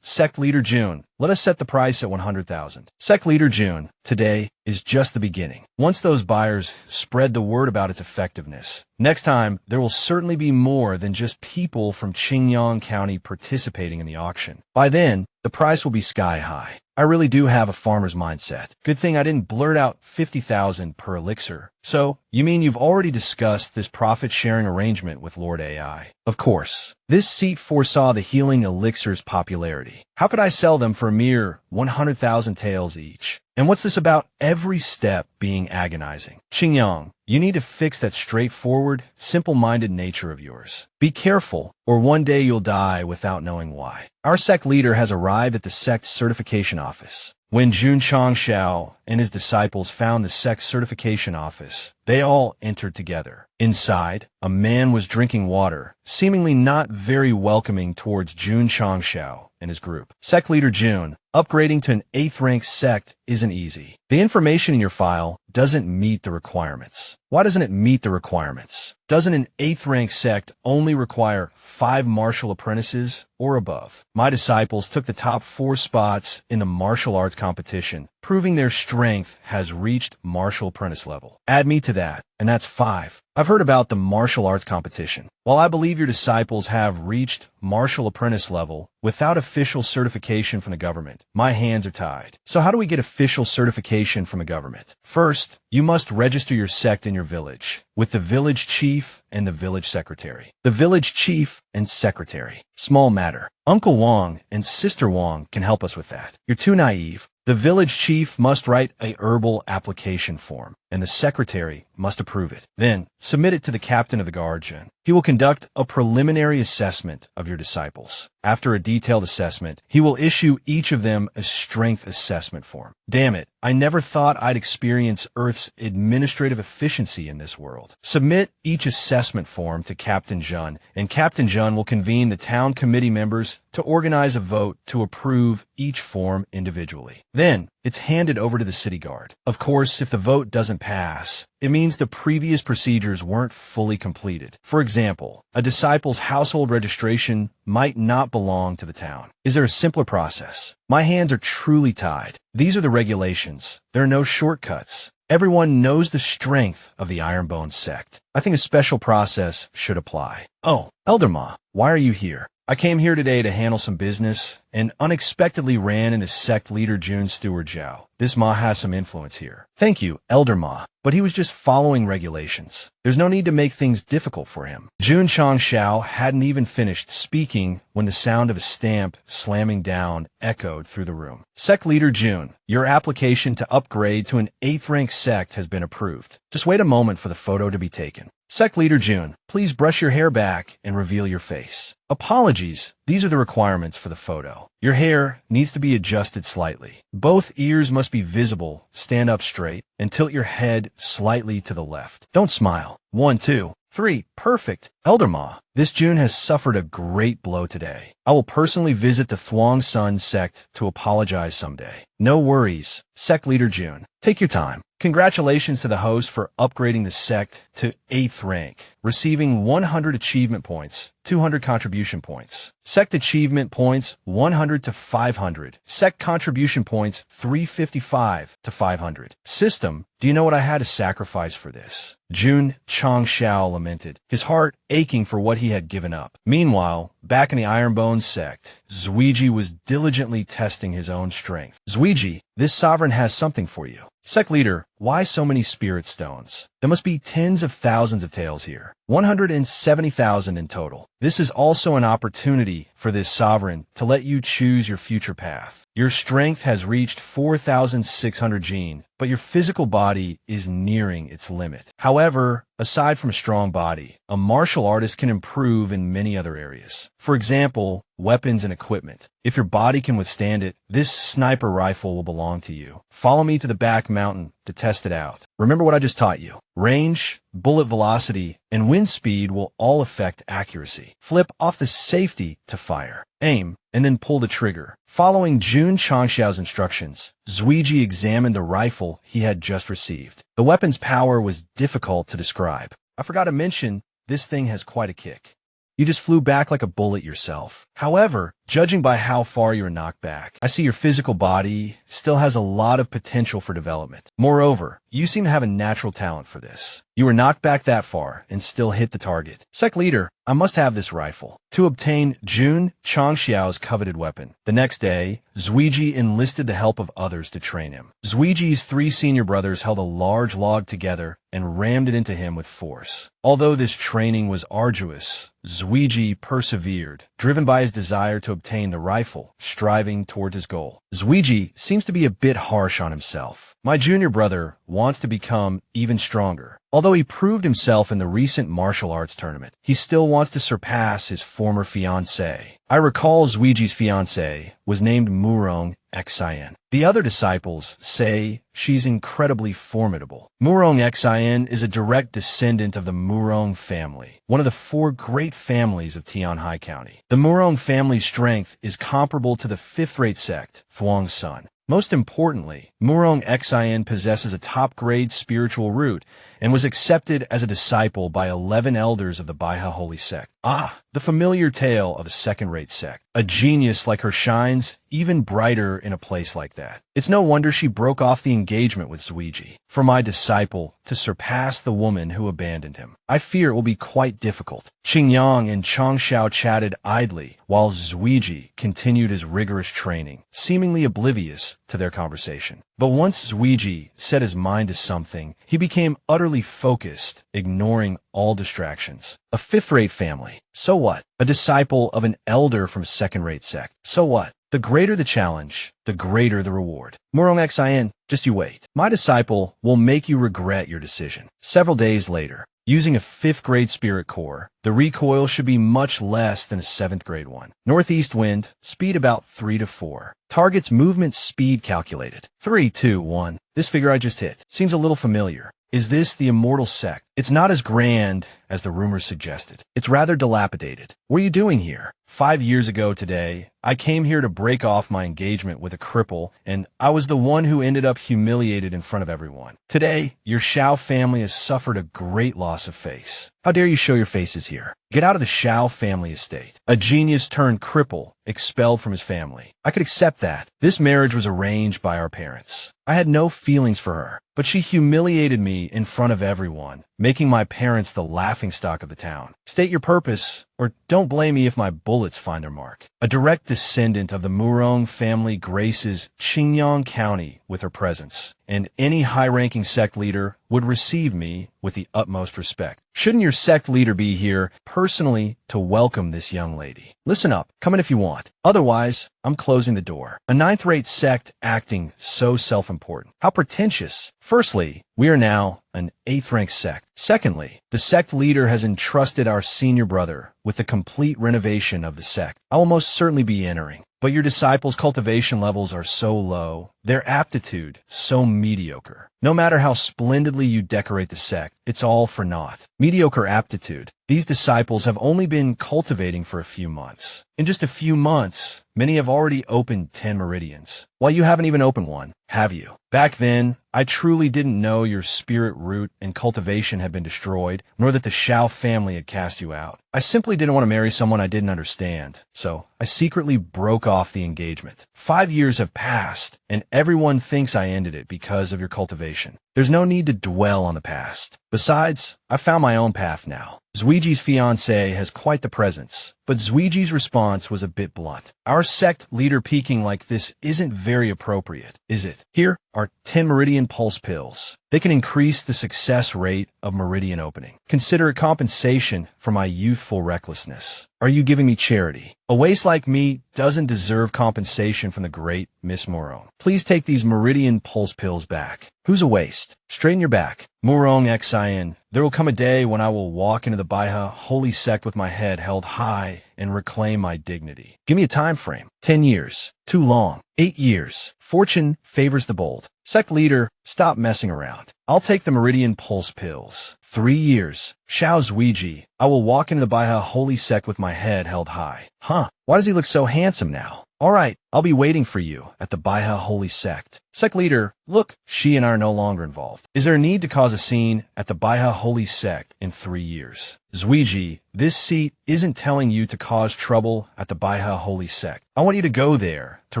[SPEAKER 1] Sect Leader June. Let us set the price at 100,000. Sect Leader June. Today is just the beginning. Once those buyers spread the word about its effectiveness, next time there will certainly be more than just people from Qingyang County participating in the auction. By then, the price will be sky high. I really do have a farmer's mindset. Good thing I didn't blurt out 50,000 per elixir. So, you mean you've already discussed this profit-sharing arrangement with Lord AI? Of course. This seat foresaw the healing elixir's popularity. How could I sell them for a mere 100,000 taels each? And what's this about every step being agonizing? Qingyang, you need to fix that straightforward, simple-minded nature of yours. Be careful, or one day you'll die without knowing why. Our sect leader has arrived at the sect certification office. When Jun Changshao and his disciples found the sect certification office, they all entered together. Inside, a man was drinking water, seemingly not very welcoming towards Jun Changshao and his group. Sect leader Jun, upgrading to an 8th rank sect isn't easy. The information in your file doesn't meet the requirements. Why doesn't it meet the requirements? Doesn't an 8th rank sect only require 5 martial apprentices or above? My disciples took the top 4 spots in the martial arts competition, proving their strength has reached martial apprentice level. Add me to that, and that's 5. I've heard about the martial arts competition. While I believe your disciples have reached martial apprentice level without official certification from the government, my hands are tied. So how do we get official certification from the government? First, you must register your sect in your village with the village chief and the village secretary. The village chief and secretary. Small matter. Uncle Wang and Sister Wang can help us with that. You're too naive. The village chief must write a herbal application form, and the secretary must approve it. Then, submit it to the captain of the guard. He will conduct a preliminary assessment of your disciples. After a detailed assessment, he will issue each of them a strength assessment form. Damn it, I never thought I'd experience Earth's administrative efficiency in this world. Submit each assessment form to Captain Jun, and Captain Jun will convene the town committee members to organize a vote to approve each form individually. Then, it's handed over to the city guard. Of course, if the vote doesn't pass, it means the previous procedures weren't fully completed. For example, a disciple's household registration might not belong to the town. Is there a simpler process? My hands are truly tied. These are the regulations. There are no shortcuts. Everyone knows the strength of the Ironbone sect. I think a special process should apply. Oh, Elder Ma, why are you here? I came here today to handle some business and unexpectedly ran into sect leader Jun Steward Zhao. This Ma has some influence here. Thank you, Elder Ma, but he was just following regulations. There's no need to make things difficult for him. Jun Changshao hadn't even finished speaking when the sound of a stamp slamming down echoed through the room. Sect leader Jun, your application to upgrade to an 8th rank sect has been approved. Just wait a moment for the photo to be taken. Sect leader Jun, please brush your hair back and reveal your face. Apologies, these are the requirements for the photo. Your hair needs to be adjusted slightly. Both ears must be visible, stand up straight, and tilt your head slightly to the left. Don't smile. 1, 2, 3. Perfect. Elder Ma, this June has suffered a great blow today. I will personally visit the Thuong Sun sect to apologize someday. No worries. Sect leader June, take your time. Congratulations to the host for upgrading the sect to 8th rank, receiving 100 achievement points, 200 contribution points. Sect achievement points 100 to 500. Sect contribution points 355 to 500. System, do you know what I had to sacrifice for this? Jun Changshao lamented, his heart aching for what he had given up. Meanwhile, back in the Ironbone sect, Zuiji was diligently testing his own strength. Zuiji, this sovereign has something for you. Sect leader, why so many spirit stones? There must be tens of thousands of taels here. 170,000 in total. This is also an opportunity for this sovereign to let you choose your future path. Your strength has reached 4,600 gene, but your physical body is nearing its limit. However, aside from a strong body, a martial artist can improve in many other areas. For example, weapons and equipment. If your body can withstand it, this sniper rifle will belong to you. Follow me to the back mountain to test it out. Remember what I just taught you. Range, bullet velocity, and wind speed will all affect accuracy. Flip off the safety to fire. Aim. and then pull the trigger. Following Jun Changxiao's instructions, Zuiji examined the rifle he had just received. The weapon's power was difficult to describe. I forgot to mention, this thing has quite a kick. You just flew back like a bullet yourself. However, judging by how far you were knocked back, I see your physical body still has a lot of potential for development. Moreover, you seem to have a natural talent for this. You were knocked back that far and still hit the target. Sect leader, I must have this rifle to obtain Jun Changxiao's coveted weapon. The next day, Zuiji enlisted the help of others to train him. Zuiji's 3 senior brothers held a large log together and rammed it into him with force. Although this training was arduous, Zuiji persevered, driven by his desire to obtain the rifle, striving toward his goal. Zuiji seems to be a bit harsh on himself. My junior brother wants to become even stronger. Although he proved himself in the recent martial arts tournament, he still wants to surpass his former fiancée. I recall Zuiji's fiancée was named Murong Xian. The other disciples say she's incredibly formidable. Murong Xian is a direct descendant of the Murong family, one of the 4 great families of Tianhai County. The Murong family's strength is comparable to the 5th-rate sect, Thuong Sun. Most importantly, Murong Xian possesses a top-grade spiritual root and was accepted as a disciple by 11 elders of the Baihe Holy Sect. Ah, the familiar tale of a second-rate sect. A genius like her shines even brighter in a place like that. It's no wonder she broke off the engagement with Zuiji. For my disciple to surpass the woman who abandoned him, I fear it will be quite difficult. Qingyang and Changxiao chatted idly while Zuiji continued his rigorous training, seemingly oblivious to their conversation. But once Zuiji set his mind to something, he became utterly focused, ignoring all distractions. A 5th-rate family. So what? A disciple of an elder from a 2nd-rate sect. So what? The greater the challenge, the greater the reward. Murong Xian, just you wait. My disciple will make you regret your decision. Several days later, using a 5th-grade spirit core, the recoil should be much less than a 7th-grade one. Northeast wind, speed about 3 to 4. Target's movement speed calculated. 3, 2, 1. This figure I just hit seems a little familiar. Is this the immortal sect? It's not as grand as the rumors suggested. It's rather dilapidated. What are you doing here? 5 years ago today, I came here to break off my engagement with a cripple, and I was the one who ended up humiliated in front of everyone. Today, your Shao family has suffered a great loss of face. How dare you show your faces here? Get out of the Shao family estate. A genius turned cripple, expelled from his family. I could accept that. This marriage was arranged by our parents. I had no feelings for her, but she humiliated me in front of everyone, making my parents the laughingstock of the town. State your purpose, or don't blame me if my bullets find their mark. A direct descendant of the Murong family graces Qingyang County with her presence, and any high-ranking sect leader would receive me with the utmost respect. Shouldn't your sect leader be here personally to welcome this young lady? Listen up, come in if you want. Otherwise, I'm closing the door. A 9th-rate sect acting so self-important. How pretentious. Firstly, we are now an 8th-ranked sect. Secondly, the sect leader has entrusted our senior brother with the complete renovation of the sect. I will most certainly be entering. But your disciples' cultivation levels are so low, their aptitude so mediocre. No matter how splendidly you decorate the sect, it's all for naught. Mediocre aptitude. These disciples have only been cultivating for a few months. In just a few months, many have already opened 10 meridians, while you haven't even opened one, have you? Back then, I truly didn't know your spirit root and cultivation had been destroyed, nor that the Shao family had cast you out. I simply didn't want to marry someone I didn't understand, so I secretly broke off the engagement. 5 years have passed, and everyone thinks I ended it because of your cultivation. There's no need to dwell on the past. Besides, I found my own path now. Zuiji's fiancée has quite the presence, but Zuiji's response was a bit blunt. Our sect leader peeking like this isn't very appropriate, is it? Here are 10 Meridian Pulse pills. They can increase the success rate of Meridian opening. Consider it compensation for my youthful recklessness. Are you giving me charity? A waste like me doesn't deserve compensation from the great Miss Murong. Please take these Meridian Pulse pills back. Who's a waste? Straighten your back. Murong Xian, there will come a day when I will walk into the Baihe holy sect with my head held high and reclaim my dignity. Give me a time frame. 10 years. Too long. 8 years. Fortune favors the bold. Sect leader, stop messing around. I'll take the Meridian Pulse pills. 3 years. Xiao Zuiji, I will walk into the Baiha Holy Sect with my head held high. Huh, why does he look so handsome now? All right, I'll be waiting for you at the Baiha Holy Sect. Sect leader, look, she and I are no longer involved. Is there a need to cause a scene at the Baiha Holy Sect in 3 years? Zuiji, this seat isn't telling you to cause trouble at the Baiha Holy Sect. I want you to go there to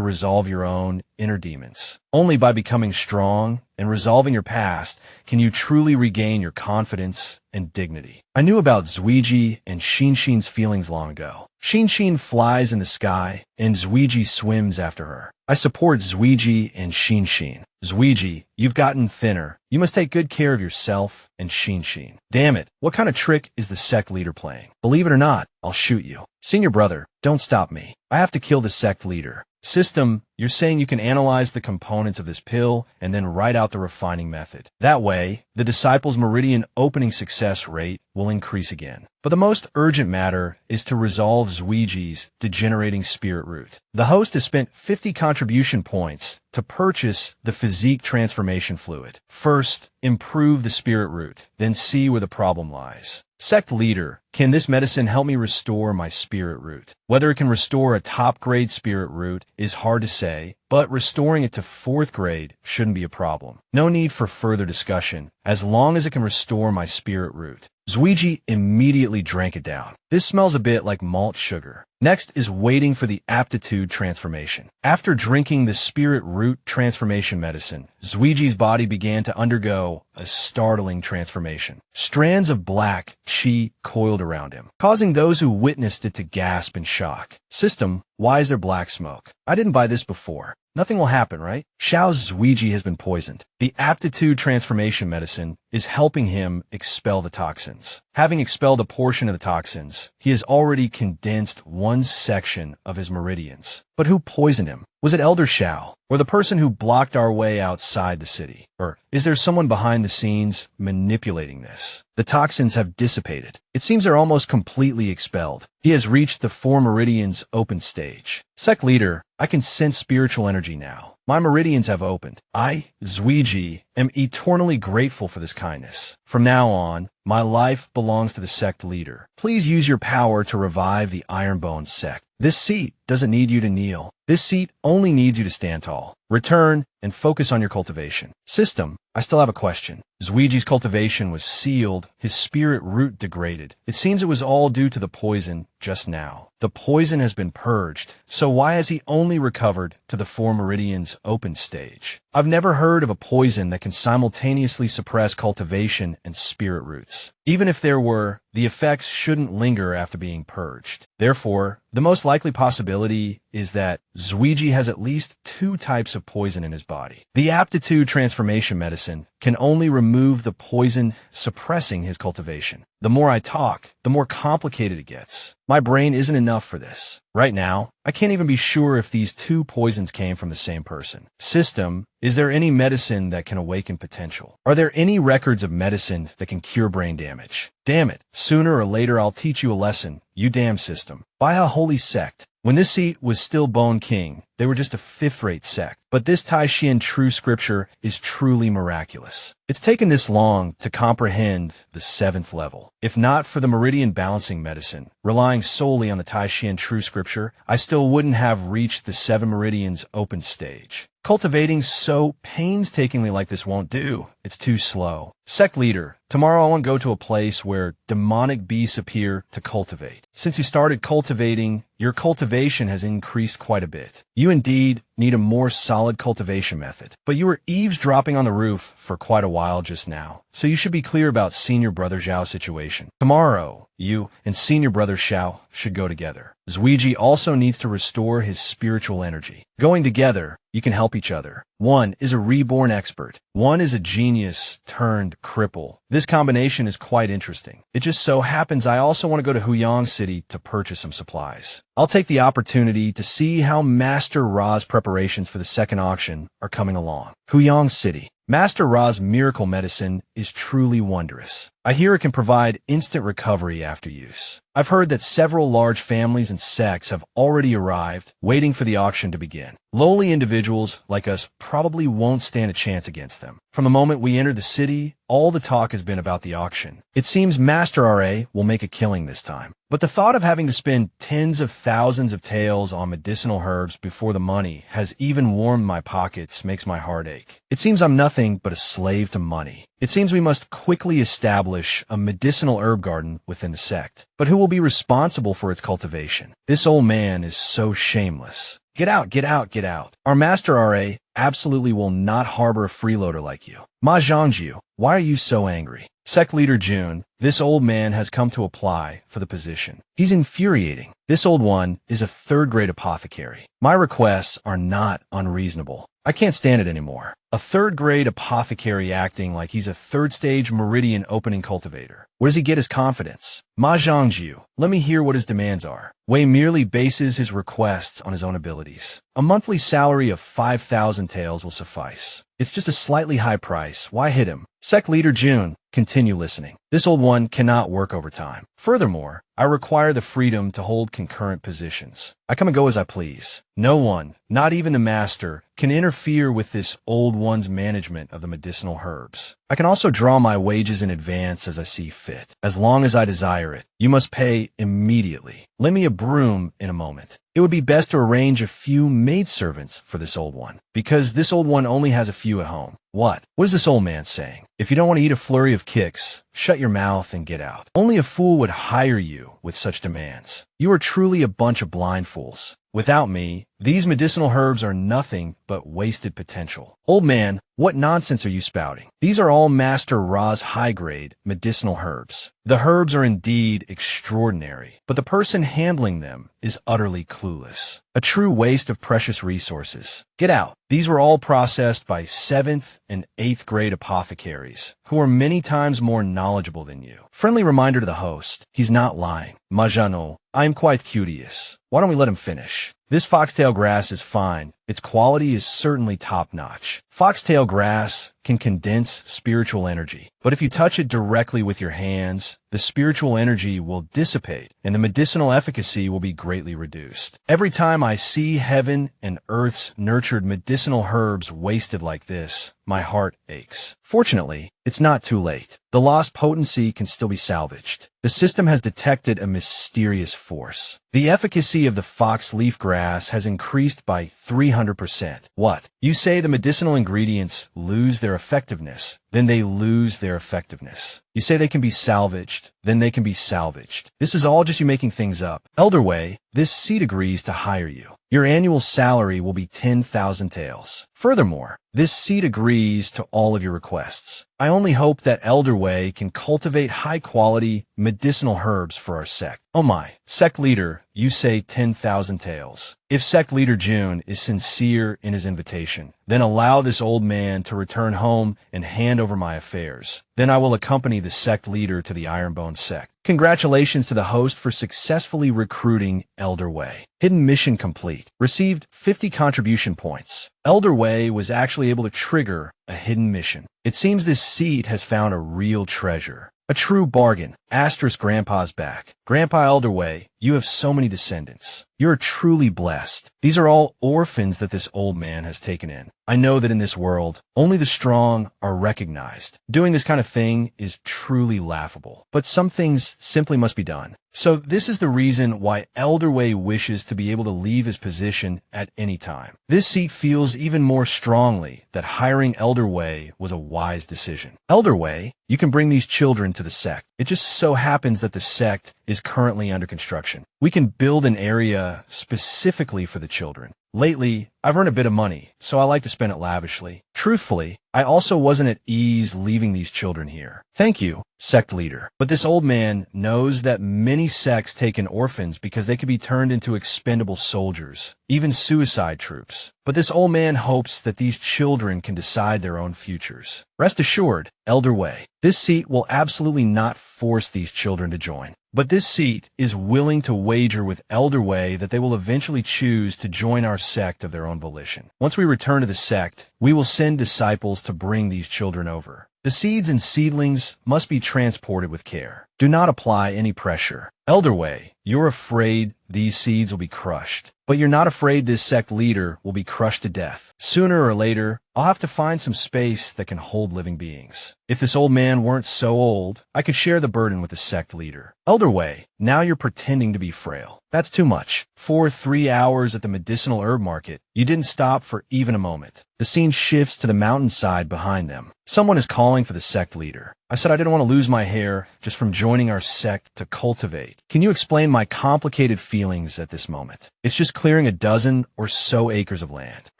[SPEAKER 1] resolve your own inner demons. Only by becoming strong and resolving your past can you truly regain your confidence and dignity. I knew about Zuiji and Shinshin's feelings long ago. Shinshin flies in the sky, and Zuiji swims after her. I support Zuiji and Shinshin. Zuiji, you've gotten thinner. You must take good care of yourself and Shinshin. Damn it, what kind of trick is the sect leader playing? Believe it or not, I'll shoot you. Senior brother, don't stop me. I have to kill the sect leader. System, you're saying you can analyze the components of this pill and then write out the refining method. That way, the disciples' meridian opening success rate will increase again. But the most urgent matter is to resolve Zuiji's degenerating spirit root. The host has spent 50 contribution points to purchase the physique transformation fluid. First, improve the spirit root, then see where the problem lies. Sect leader, can this medicine help me restore my spirit root? Whether it can restore a top-grade spirit root is hard to say, but restoring it to 4th grade shouldn't be a problem. No need for further discussion, as long as it can restore my spirit root. Zuiji immediately drank it down. This smells a bit like malt sugar. Next is waiting for the aptitude transformation. After drinking the spirit root transformation medicine, Zuiji's body began to undergo a startling transformation. Strands of black qi coiled around him, causing those who witnessed it to gasp in shock. System, why is there black smoke? I didn't buy this before. Nothing will happen, right? Xiao's Zuiji has been poisoned. The aptitude transformation medicine is helping him expel the toxins. Having expelled a portion of the toxins, he has already condensed one section of his meridians. But who poisoned him? Was it Elder Xiao, or the person who blocked our way outside the city? Or is there someone behind the scenes manipulating this? The toxins have dissipated. It seems they're almost completely expelled. He has reached the 4 meridians open stage. Sect leader, I can sense spiritual energy now. My meridians have opened. I, Zuiji, am eternally grateful for this kindness. From now on, my life belongs to the sect leader. Please use your power to revive the Ironbone sect. This seat doesn't need you to kneel. This seat only needs you to stand tall. Return and focus on your cultivation. System, I still have a question. Zuiji's cultivation was sealed, his spirit root degraded. It seems it was all due to the poison just now. The poison has been purged, so why has he only recovered to the 4 meridians open stage? I've never heard of a poison that can simultaneously suppress cultivation and spirit roots. Even if there were, the effects shouldn't linger after being purged. Therefore, the most likely possibility is that Zuiji has at least 2 types of poison in his body. The aptitude transformation medicine can only remove the poison, suppressing his cultivation. The more I talk, the more complicated it gets. My brain isn't enough for this. Right now, I can't even be sure if these 2 poisons came from the same person. System, is there any medicine that can awaken potential? Are there any records of medicine that can cure brain damage? Damn it, sooner or later I'll teach you a lesson, you damn system. Baiha Holy Sect. When this seat was still Bone King, they were just a 5th-rate sect. But this Taishan true scripture is truly miraculous. It's taken this long to comprehend the 7th level. If not for the meridian balancing medicine, relying solely on the Taishan true scripture, I still wouldn't have reached the 7 meridians open stage. Cultivating so painstakingly like this won't do. It's too slow. Sect leader, tomorrow I want to go to a place where demonic beasts appear to cultivate. Since you started cultivating, your cultivation has increased quite a bit. You indeed need a more solid cultivation method. But you were eavesdropping on the roof for quite a while just now, so you should be clear about Senior Brother Zhao's situation. Tomorrow, you and Senior Brother Xiao should go together. Zuiji also needs to restore his spiritual energy. Going together, you can help each other. One is a reborn expert. One is a genius turned cripple. This combination is quite interesting. It just so happens I also want to go to Huyang City to purchase some supplies. I'll take the opportunity to see how Master Ra's preparations for the second auction are coming along. Huyang City. Master Ra's miracle medicine is truly wondrous. I hear it can provide instant recovery after use. I've heard that several large families and sects have already arrived, waiting for the auction to begin. Lowly individuals like us probably won't stand a chance against them. From the moment we entered the city, all the talk has been about the auction. It seems Master RA will make a killing this time. But the thought of having to spend tens of thousands of taels on medicinal herbs before the money has even warmed my pockets makes my heart ache. It seems I'm nothing but a slave to money. It seems we must quickly establish a medicinal herb garden within the sect. But who will be responsible for its cultivation? This old man is so shameless. Get out, get out, get out. Our Master RA absolutely will not harbor a freeloader like you. Ma Zhangjiu, why are you so angry? Sect Leader Jun, this old man has come to apply for the position. He's infuriating. This old one is a third-grade apothecary. My requests are not unreasonable. I can't stand it anymore. A third-grade apothecary acting like he's a third-stage meridian opening cultivator. Where does he get his confidence? Ma Zhangjiu, let me hear what his demands are. Wei merely bases his requests on his own abilities. A monthly salary of 5,000 taels will suffice. It's just a slightly high price. Why hit him? Sect Leader Jun, continue listening. This old one cannot work overtime. Furthermore, I require the freedom to hold concurrent positions. I come and go as I please. No one, not even the master, can interfere with this old one's management of the medicinal herbs. I can also draw my wages in advance as I see fit. As long as I desire it, you must pay immediately. Lend me a broom in a moment. It would be best to arrange a few maidservants for this old one, because this old one only has a few at home. What? What is this old man saying? If you don't want to eat a flurry of kicks, shut your mouth and get out. Only a fool would hire you with such demands. You are truly a bunch of blind fools. Without me, these medicinal herbs are nothing but wasted potential. Old man, what nonsense are you spouting? These are all Master Ra's high-grade medicinal herbs. The herbs are indeed extraordinary, but the person handling them is utterly clueless. A true waste of precious resources. Get out. These were all processed by 7th and 8th grade apothecaries, who are many times more knowledgeable than you. Friendly reminder to the host, he's not lying. Majano, I am quite curious. Why don't we let him finish? This foxtail grass is fine. Its quality is certainly top-notch. Foxtail grass can condense spiritual energy, but if you touch it directly with your hands, the spiritual energy will dissipate and the medicinal efficacy will be greatly reduced. Every time I see heaven and earth's nurtured medicinal herbs wasted like this, my heart aches. Fortunately, it's not too late. The lost potency can still be salvaged. The system has detected a mysterious force. The efficacy of the fox leaf grass has increased by 300%. What? You say the medicinal ingredients lose their effectiveness, then they lose their effectiveness. You say they can be salvaged, then they can be salvaged. This is all just you making things up. Elder Wei, this seat agrees to hire you. Your annual salary will be 10,000 taels. Furthermore, this seat agrees to all of your requests. I only hope that Elder Wei can cultivate high-quality medicinal herbs for our sect. Oh my, sect leader, you say 10,000 taels. If sect leader Jun is sincere in his invitation, then allow this old man to return home and hand over my affairs. Then I will accompany the sect leader to the Ironbone sect. Congratulations to the host for successfully recruiting Elder Wei. Hidden mission complete. Received 50 contribution points. Elder Wei was actually able to trigger a hidden mission. It seems this seat has found a real treasure. A true bargain. Asterisk Grandpa's back. Grandpa Elder Wei, you have so many descendants. You're truly blessed. These are all orphans that this old man has taken in. I know that in this world, only the strong are recognized. Doing this kind of thing is truly laughable. But some things simply must be done. So this is the reason why Elder Wei wishes to be able to leave his position at any time. This seat feels even more strongly that hiring Elder Wei was a wise decision. Elder Wei, you can bring these children to the sect. It just so happens that the sect is currently under construction. We can build an area specifically for the children. Lately, I've earned a bit of money, so I like to spend it lavishly. Truthfully, I also wasn't at ease leaving these children here. Thank you, sect leader. But this old man knows that many sects take in orphans because they could be turned into expendable soldiers, even suicide troops. But this old man hopes that these children can decide their own futures. Rest assured, Elder Wei, this seat will absolutely not force these children to join. But this seat is willing to wager with Elder Wei that they will eventually choose to join our sect of their own volition. Once we return to the sect, we will send disciples to bring these children over. The seeds and seedlings must be transported with care. Do not apply any pressure. Elder Wei, you're afraid these seeds will be crushed, but you're not afraid this sect leader will be crushed to death. Sooner or later, I'll have to find some space that can hold living beings. If this old man weren't so old, I could share the burden with the sect leader. Elder Wei, now you're pretending to be frail. That's too much. For 3 hours at the medicinal herb market, you didn't stop for even a moment. The scene shifts to the mountainside behind them. Someone is calling for the sect leader. I said I didn't want to lose my hair just from joining our sect to cultivate. Can you explain my complicated feelings at this moment? It's just clearing a dozen or so acres of land.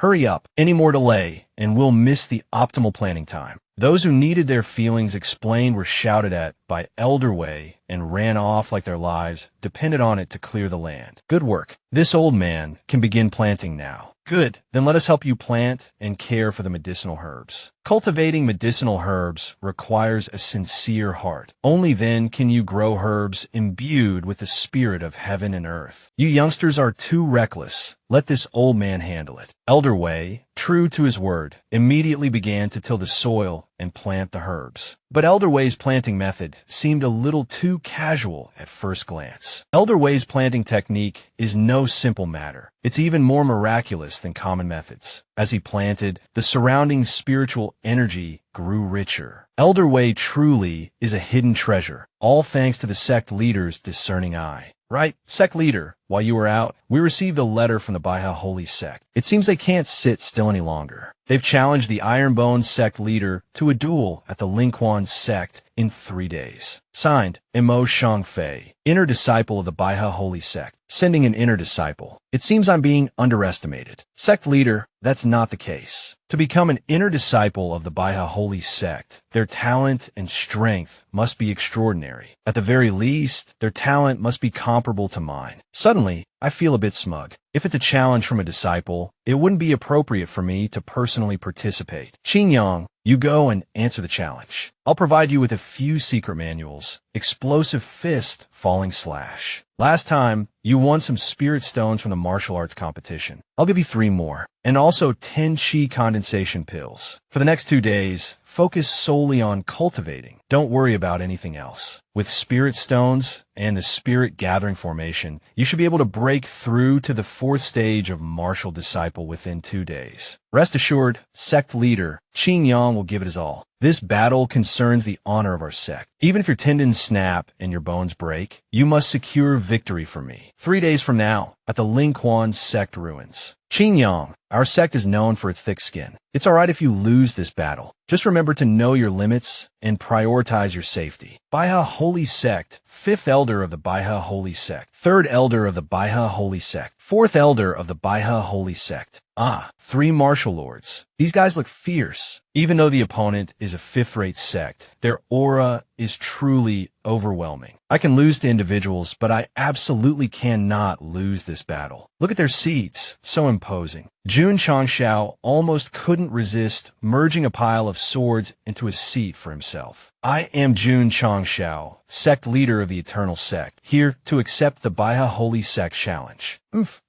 [SPEAKER 1] Hurry up. Any more delay, and we'll miss the optimal planting time. Those who needed their feelings explained were shouted at by Elder Wei and ran off like their lives depended on it to clear the land. Good work. This old man can begin planting now. Good. Then let us help you plant and care for the medicinal herbs. Cultivating medicinal herbs requires a sincere heart. Only then can you grow herbs imbued with the spirit of heaven and earth. You youngsters are too reckless. Let this old man handle it. Elder Wei, true to his word, immediately began to till the soil and plant the herbs. But Elder Wei's planting method seemed a little too casual at first glance. Elder Wei's planting technique is no simple matter. It's even more miraculous than common methods. As he planted, the surrounding spiritual energy grew richer. Elder Wei truly is a hidden treasure, all thanks to the sect leader's discerning eye. Right, sect leader, while you were out, we received a letter from the Baiha Holy Sect. It seems they can't sit still any longer. They've challenged the Ironbone sect leader to a duel at the Lingquan sect in 3 days. Signed, Mo Shangfei, inner disciple of the Baiha Holy Sect. Sending an inner disciple. It seems I'm being underestimated. Sect leader, that's not the case. To become an inner disciple of the Baiha Holy Sect, their talent and strength must be extraordinary. At the very least, their talent must be comparable to mine. Suddenly, I feel a bit smug. If it's a challenge from a disciple, it wouldn't be appropriate for me to personally participate. Qingyang, you go and answer the challenge. I'll provide you with a few secret manuals. Explosive fist, falling slash. Last time, you won some spirit stones from the martial arts competition. I'll give you 3 more. And also 10 chi condensation pills. For the next 2 days, focus solely on cultivating. Don't worry about anything else. With spirit stones and the spirit gathering formation, you should be able to break through to the 4th stage of martial disciple within 2 days. Rest assured, sect leader Qin Yang will give it his all. This battle concerns the honor of our sect. Even if your tendons snap and your bones break, you must secure victory for me. 3 days from now, at the Lingquan sect ruins. Qin Yang, our sect is known for its thick skin. It's alright if you lose this battle. Just remember to know your limits and prioritize your safety. Baiha Holy Sect, 5th Elder of the Baiha Holy Sect, 3rd Elder of the Baiha Holy Sect, 4th Elder of the Baiha Holy Sect. 3 martial lords. These guys look fierce. Even though the opponent is a 5th-rate sect, their aura is truly overwhelming. I can lose to individuals, but I absolutely cannot lose this battle. Look at their seats, so imposing. Jun Changshao almost couldn't resist merging a pile of swords into a seat for himself. I am Jun Changshao, sect leader of the Eternal Sect, here to accept the Baiha Holy Sect challenge.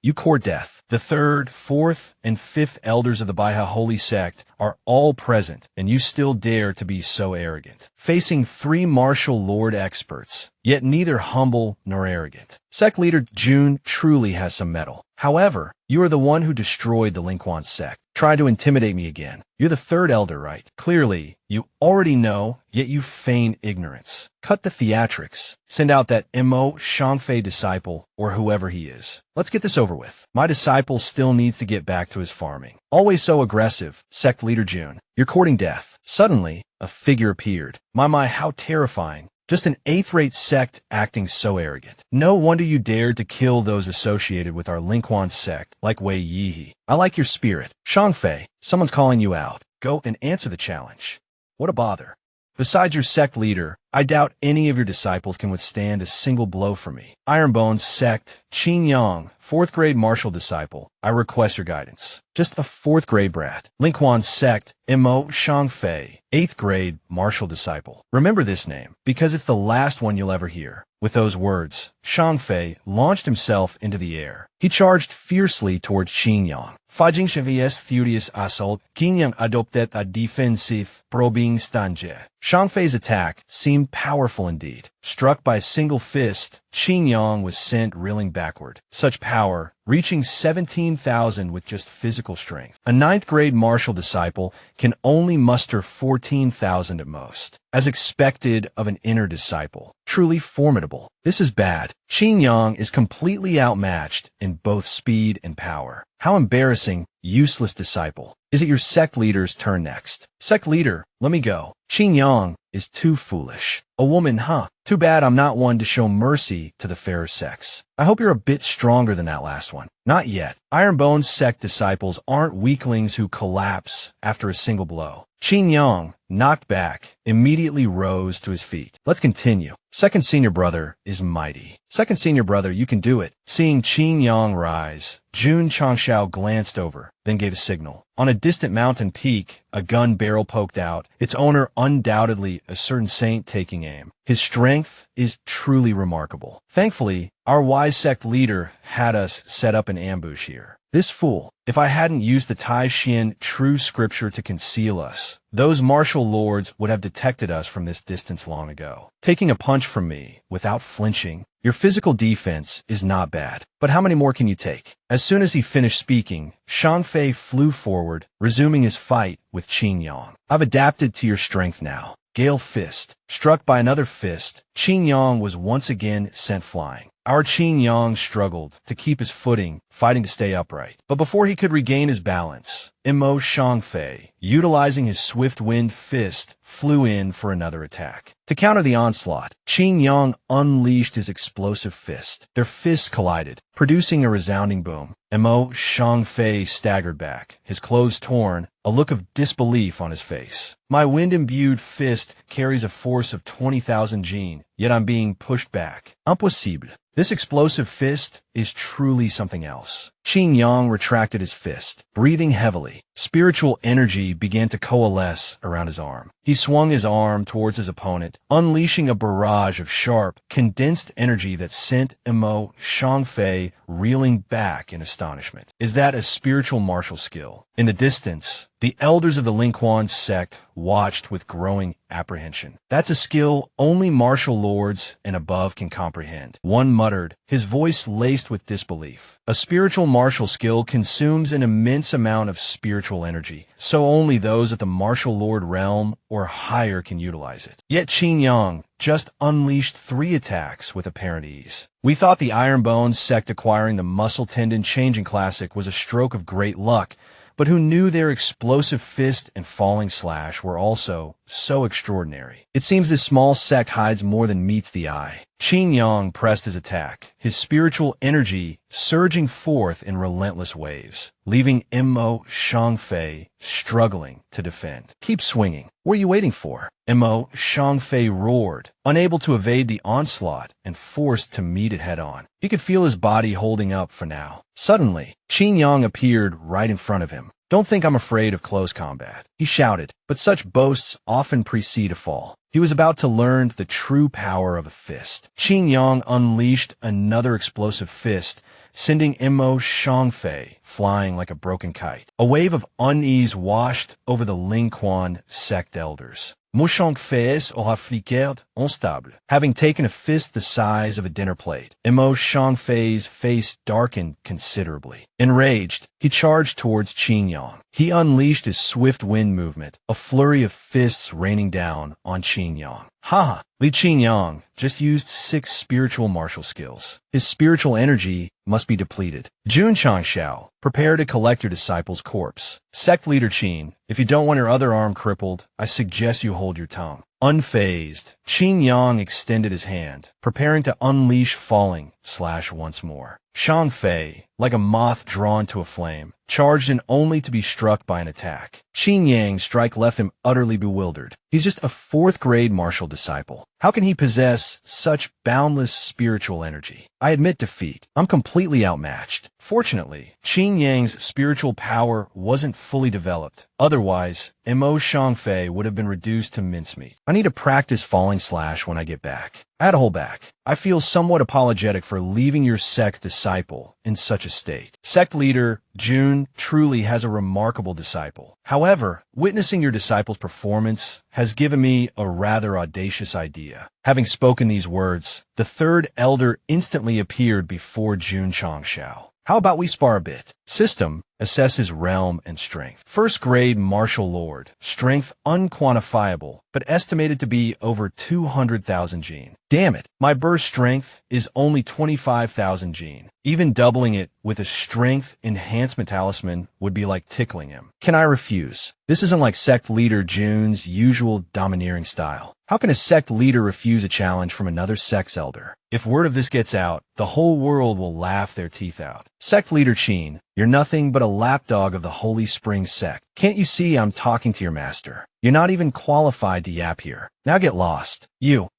[SPEAKER 1] You court death. The 3rd, 4th, and 5th elders of the Baiha Holy Sect are all present, and you still dare to be so arrogant. Facing 3 martial lord experts, yet neither humble nor arrogant. Sect leader Jun truly has some mettle. However, you are the one who destroyed the Lingquan sect. Tried to intimidate me again. You're the 3rd elder, right? Clearly, you already know, yet you feign ignorance. Cut the theatrics. Send out that Mo Shangfei disciple, or whoever he is. Let's get this over with. My disciple still needs to get back to his farming. Always so aggressive, sect leader Jun. You're courting death. Suddenly, a figure appeared. My, how terrifying. Just an 8th-rate sect acting so arrogant. No wonder you dared to kill those associated with our Lingquan sect, like Wei Yihe. I like your spirit. Shangfei, someone's calling you out. Go and answer the challenge. What a bother. Besides your sect leader, I doubt any of your disciples can withstand a single blow from me. Ironbone sect, Qin Yang, 4th grade martial disciple. I request your guidance. Just a 4th grade brat. Lingquan sect, Mo Shangfei, 8th grade martial disciple. Remember this name, because it's the last one you'll ever hear. With those words, Shangfei launched himself into the air. He charged fiercely towards Qin Yang. Faging Chevies Theudius Assault, Kinyang adopted a defensive probing stanje. Shangfei's attack seemed powerful indeed. Struck by a single fist, Qin Yang was sent reeling backward. Such power, reaching 17,000 with just physical strength. A ninth-grade martial disciple can only muster 14,000 at most. As expected of an inner disciple. Truly formidable. This is bad. Qin Yang is completely outmatched in both speed and power. How embarrassing, useless disciple. Is it your sect leader's turn next? Sect leader, let me go. Qin Yang is too foolish. A woman, huh? Too bad I'm not one to show mercy to the fairer sex. I hope you're a bit stronger than that last one. Not yet. Ironbone's sect disciples aren't weaklings who collapse after a single blow. Qin Yang, knocked back, immediately rose to his feet. Let's continue. Second senior brother is mighty. Second senior brother, you can do it. Seeing Qin Yang rise, Jun Changshao glanced over, then gave a signal. On a distant mountain peak, a gun barrel poked out, its owner undoubtedly a certain saint taking aim. His strength is truly remarkable. Thankfully, our wise sect leader had us set up an ambush here. This fool, if I hadn't used the Tai Xian true scripture to conceal us, those martial lords would have detected us from this distance long ago. Taking a punch from me without flinching, your physical defense is not bad. But how many more can you take? As soon as he finished speaking, Shangfei flew forward, resuming his fight with Qin Yang. I've adapted to your strength now. Gale fist. Struck by another fist, Qin Yang was once again sent flying. Our Qin Yang struggled to keep his footing, fighting to stay upright. But before he could regain his balance, Mo Shangfei, utilizing his swift wind fist, flew in for another attack. To counter the onslaught, Qin Yang unleashed his explosive fist. Their fists collided, producing a resounding boom. Mo Shangfei staggered back, his clothes torn, a look of disbelief on his face. My wind-imbued fist carries a force of 20,000 jin, yet I'm being pushed back. Impossible. This explosive fist is truly something else. Qin Yang retracted his fist, breathing heavily. Spiritual energy began to coalesce around his arm. He swung his arm towards his opponent, unleashing a barrage of sharp, condensed energy that sent Mo Shangfei reeling back in astonishment. Is that a spiritual martial skill? In the distance, the elders of the Lingquan sect watched with growing apprehension. That's a skill only martial lords and above can comprehend. One muttered, his voice laced with disbelief. A spiritual martial skill consumes an immense amount of spiritual energy, so only those at the martial lord realm or higher can utilize it. Yet Qin Yang just unleashed 3 attacks with apparent ease. We thought the Ironbones sect acquiring the Muscle Tendon Changing Classic was a stroke of great luck, but who knew their explosive fist and falling slash were also so extraordinary. It seems this small sect hides more than meets the eye. Qin Yang pressed his attack, his spiritual energy surging forth in relentless waves, leaving Mo Shangfei struggling to defend. Keep swinging. What are you waiting for? Mo Shangfei roared, unable to evade the onslaught and forced to meet it head-on. He could feel his body holding up for now. Suddenly, Qin Yang appeared right in front of him. Don't think I'm afraid of close combat, he shouted, but such boasts often precede a fall. He was about to learn the true power of a fist. Qin Yang unleashed another explosive fist, sending Mo Shangfei flying like a broken kite. A wave of unease washed over the Lingquan sect elders. Mo Shangfei aura fliqué instable. Having taken a fist the size of a dinner plate, Mo Shangfei's face darkened considerably. Enraged, he charged towards Qin Yang. He unleashed his swift wind movement, a flurry of fists raining down on Qin Yang. Ha! Li Qin Yang just used 6 spiritual martial skills. His spiritual energy must be depleted. Jun Changshao, prepare to collect your disciple's corpse. Sect leader Qin, if you don't want your other arm crippled, I suggest you hold your tongue. Unfazed, Qin Yang extended his hand, preparing to unleash falling slash once more. Shangfei, like a moth drawn to a flame, charged in only to be struck by an attack. Qin Yang's strike left him utterly bewildered. He's just a 4th-grade martial disciple. How can he possess such boundless spiritual energy? I admit defeat. I'm completely outmatched. Fortunately, Qin Yang's spiritual power wasn't fully developed. Otherwise, Mo Shangfei would have been reduced to mincemeat. I need to practice falling slash when I get back. I had to hold back. I feel somewhat apologetic for leaving your sect's disciple in such a state. Sect leader Jun truly has a remarkable disciple. However, witnessing your disciple's performance has given me a rather audacious idea. Having spoken these words, the third elder instantly appeared before Jun Changshao. How about we spar a bit? System, assess his realm and strength. First grade martial lord, strength unquantifiable, but estimated to be over 200,000 gene. Damn it, my burst strength is only 25,000 gene. Even doubling it with a strength enhancement talisman would be like tickling him. Can I refuse? This isn't like sect leader Jun's usual domineering style. How can a sect leader refuse a challenge from another sect's elder? If word of this gets out, the whole world will laugh their teeth out. Sect leader Qin, you're nothing but a lapdog of the Holy Spring sect. Can't you see I'm talking to your master? You're not even qualified to yap here. Now get lost. You,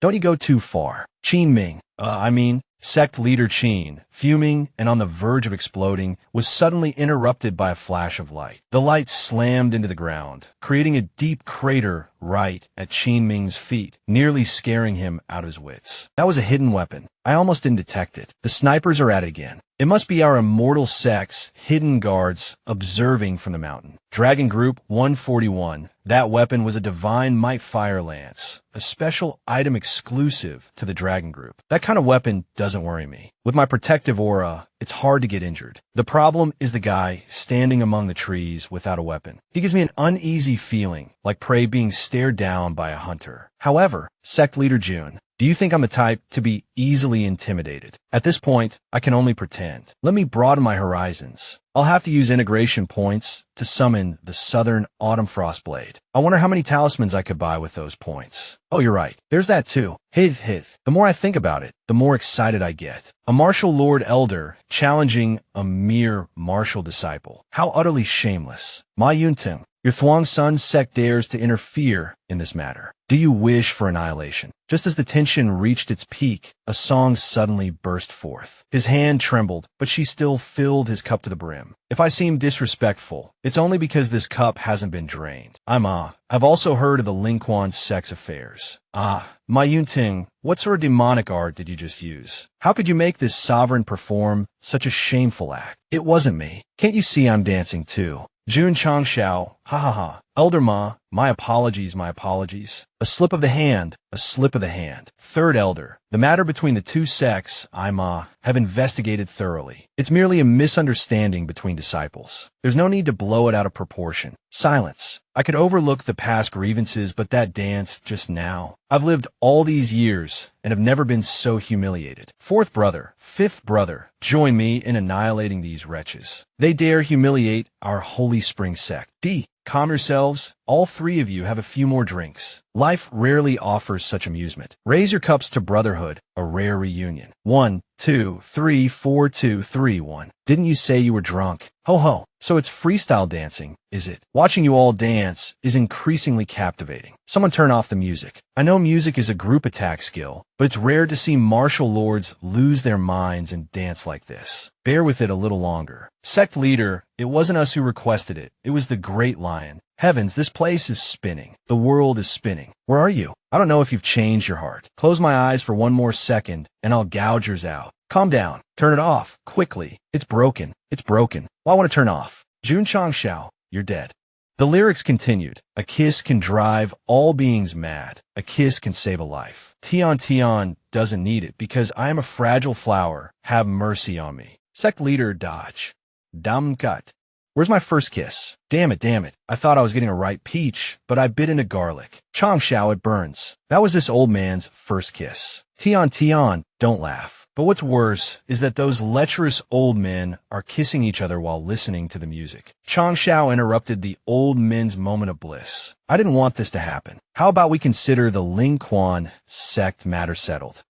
[SPEAKER 1] don't you go too far. Qin Ming, Sect leader Qin, fuming and on the verge of exploding, was suddenly interrupted by a flash of light. The light slammed into the ground, creating a deep crater right at Qin Ming's feet, nearly scaring him out of his wits. That was a hidden weapon. I almost didn't detect it. The snipers are at it again. It must be our immortal sect's hidden guards observing from the mountain. Dragon Group 141. That weapon was a Divine Might Fire Lance, a special item exclusive to the Dragon Group. That kind of weapon doesn't worry me. With my protective aura, it's hard to get injured. The problem is the guy standing among the trees without a weapon. He gives me an uneasy feeling, like prey being stared down by a hunter. However, Sect Leader Jun, do you think I'm the type to be easily intimidated? At this point, I can only pretend. Let me broaden my horizons. I'll have to use integration points to summon the Southern Autumn Frost Blade. I wonder how many talismans I could buy with those points. Oh, you're right. There's that too. Hith. The more I think about it, the more excited I get. A martial lord elder challenging a mere martial disciple. How utterly shameless. Ma Yunting, your Thuong Sun sect dares to interfere in this matter. Do you wish for annihilation? Just as the tension reached its peak, a song suddenly burst forth. His hand trembled, but she still filled his cup to the brim. If I seem disrespectful, it's only because this cup hasn't been drained. I've also heard of the Lingquan sect's affairs. Ma Yunting, what sort of demonic art did you just use? How could you make this sovereign perform such a shameful act? It wasn't me. Can't you see I'm dancing too? Jun Changshao, ha. Elder Ma, my apologies. A slip of the hand. Third elder, the matter between the two sects, have investigated thoroughly. It's merely a misunderstanding between disciples. There's no need to blow it out of proportion. Silence. I could overlook the past grievances, but that dance just now. I've lived all these years and have never been so humiliated. Fourth brother, fifth brother, join me in annihilating these wretches. They dare humiliate our Holy Spring sect. Calm yourselves. All three of you have a few more drinks. Life rarely offers such amusement. Raise your cups to brotherhood, a rare reunion. 1, 2, 3, 4, 2, 3, 1. Didn't you say you were drunk? Ho. So it's freestyle dancing, is it? Watching you all dance is increasingly captivating. Someone turn off the music. I know music is a group attack skill, but it's rare to see martial lords lose their minds and dance like this. Bear with it a little longer. Sect leader, it wasn't us who requested it. It was the Great Lion. Heavens, this place is spinning. The world is spinning. Where are you? I don't know if you've changed your heart. Close my eyes for one more second, and I'll gouge yours out. Calm down. Turn it off. Quickly. It's broken. Well, I want to turn off. Jun Changshao, you're dead. The lyrics continued. A kiss can drive all beings mad. A kiss can save a life. Tian doesn't need it because I am a fragile flower. Have mercy on me. Sect leader dodge. Damkat. Where's my first kiss? Damn it. I thought I was getting a ripe peach, but I bit into garlic. Changshao, it burns. That was this old man's first kiss. Tian, don't laugh. But what's worse is that those lecherous old men are kissing each other while listening to the music. Changshao interrupted the old men's moment of bliss. I didn't want this to happen. How about we consider the Lingquan sect matter settled?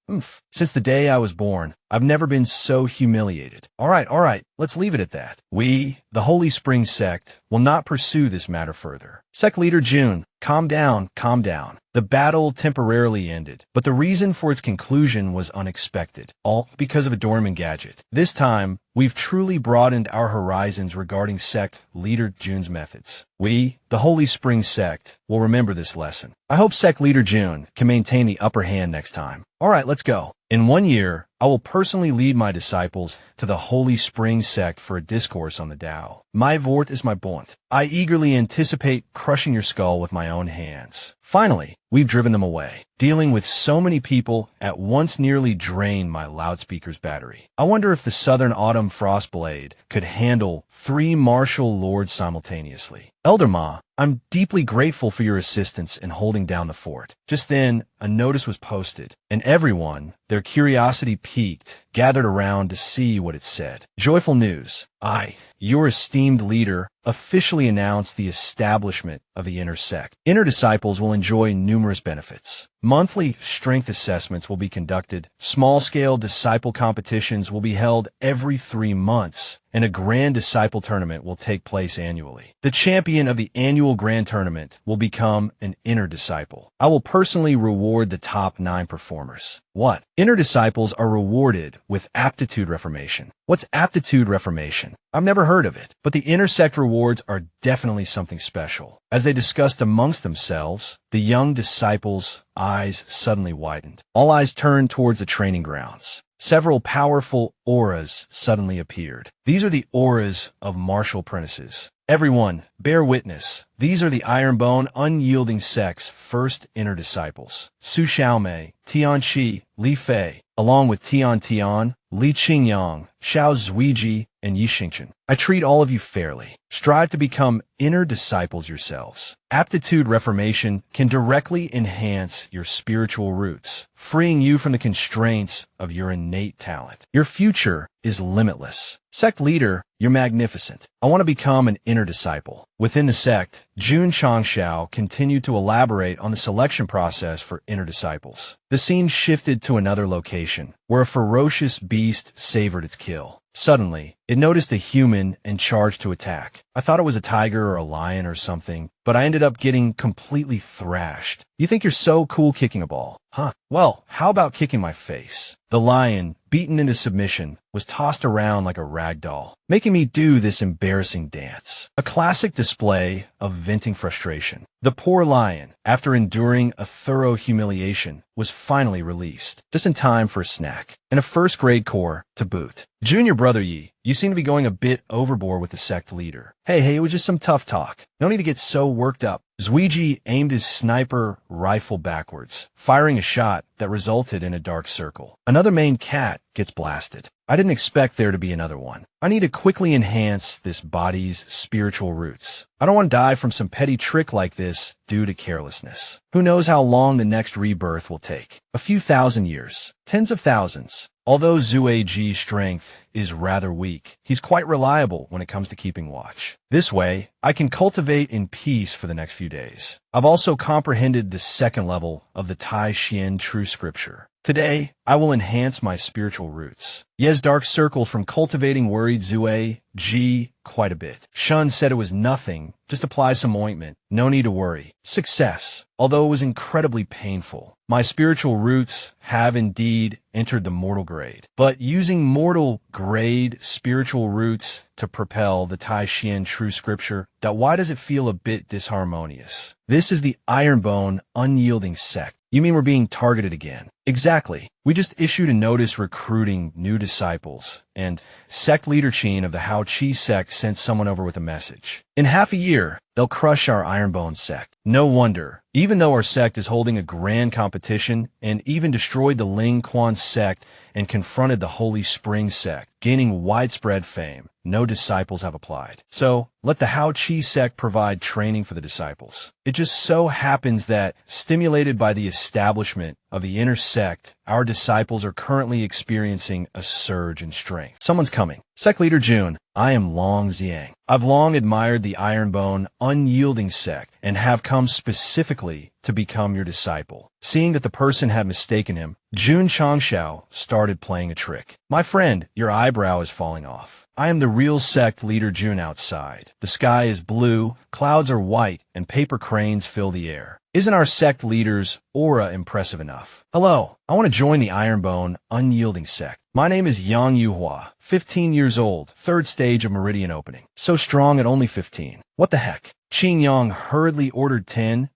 [SPEAKER 1] Since the day I was born, I've never been so humiliated. All right, let's leave it at that. We, the Holy Spring sect, will not pursue this matter further. Sect leader Jun, calm down. The battle temporarily ended, but the reason for its conclusion was unexpected, all because of a Dorman gadget. This time, we've truly broadened our horizons regarding sect leader Jun's methods. We, the Holy Spring sect, will remember this lesson. I hope sect leader Jun can maintain the upper hand next time. Alright, let's go. In 1 year, I will personally lead my disciples to the Holy Spring sect for a discourse on the Tao. My Wort is my Bund. I eagerly anticipate crushing your skull with my own hands. Finally, we've driven them away. Dealing with so many people at once nearly drained my loudspeaker's battery. I wonder if the Southern Autumn Frostblade could handle 3 martial lords simultaneously. Elder Ma, I'm deeply grateful for your assistance in holding down the fort. Just then, a notice was posted, and everyone, their curiosity piqued, gathered around to see what it said. Joyful news. I, your esteemed leader, officially announced the establishment of the inner sect. Inner disciples will enjoy numerous benefits. Monthly strength assessments will be conducted, small-scale disciple competitions will be held every 3 months, and a grand disciple tournament will take place annually. The champion of the annual grand tournament will become an inner disciple. I will personally reward the top 9 performers. What? Inner disciples are rewarded with aptitude reformation. What's aptitude reformation? I've never heard of it, but the inner sect rewards are definitely something special. As they discussed amongst themselves, the young disciples' eyes suddenly widened. All eyes turned towards the training grounds. Several powerful auras suddenly appeared. These are the auras of martial apprentices. Everyone, bear witness. These are the Ironbone Unyielding Sect's first inner disciples. Su Xiaomei, Tian Qi, Li Fei, along with Tian Tian, Li Qingyang, Xiao Zuiji, and Yi Xingchen. I treat all of you fairly. Strive to become inner disciples yourselves. Aptitude reformation can directly enhance your spiritual roots, freeing you from the constraints of your innate talent. Your future is limitless. Sect leader, you're magnificent. I want to become an inner disciple. Within the sect, Jun Changshao continued to elaborate on the selection process for inner disciples. The scene shifted to another location, where a ferocious beast savored its kill. Suddenly, it noticed a human and charged to attack. I thought it was a tiger or a lion or something, but I ended up getting completely thrashed. You think you're so cool kicking a ball, huh? Well, how about kicking my face? The lion, beaten into submission, was tossed around like a rag doll, making me do this embarrassing dance. A classic display of venting frustration. The poor lion, after enduring a thorough humiliation, was finally released, just in time for a snack, and a first-grade core to boot. Junior brother Yi, you seem to be going a bit overboard with the sect leader. Hey, it was just some tough talk. No need to get so worked up. Zuiji aimed his sniper rifle backwards, firing a shot that resulted in a dark circle. Another main cat gets blasted. I didn't expect there to be another one. I need to quickly enhance this body's spiritual roots. I don't want to die from some petty trick like this due to carelessness. Who knows how long the next rebirth will take? A few thousand years. Tens of thousands. Although Zuiji's strength is rather weak, he's quite reliable when it comes to keeping watch. This way, I can cultivate in peace for the next few days. I've also comprehended the second level of the Tai Xian True Scripture. Today, I will enhance my spiritual roots. Ye's dark circle from cultivating worried Zuiji quite a bit. Shun said it was nothing, just apply some ointment. No need to worry. Success. Although it was incredibly painful, my spiritual roots have indeed entered the mortal grade. But using mortal grade spiritual roots to propel the Tai Xian True Scripture, why does it feel a bit disharmonious? This is the Ironbone Unyielding Sect. You mean we're being targeted again? Exactly. We just issued a notice recruiting new disciples, and sect leader Qin of the Hao Qi sect sent someone over with a message. In half a year, they'll crush our Ironbone sect. No wonder. Even though our sect is holding a grand competition and even destroyed the Ling Quan sect and confronted the Holy Spring sect, gaining widespread fame, no disciples have applied. So, let the Hao Qi sect provide training for the disciples. It just so happens that, stimulated by the establishment of the inner sect, our disciples are currently experiencing a surge in strength. Someone's coming. Sect leader Jun, I am Long Xiang. I've long admired the Ironbone Unyielding sect and have come specifically to become your disciple. Seeing that the person had mistaken him, Jun Changshao started playing a trick. My friend, your eyebrow is falling off. I am the real sect leader Jun outside. The sky is blue, clouds are white, and paper cranes fill the air. Isn't our sect leader's aura impressive enough? Hello, I want to join the Ironbone Unyielding sect. My name is Yang Yuhua, 15 years old, third stage of meridian opening. So strong at only 15. What the heck? Qing Yang hurriedly ordered 10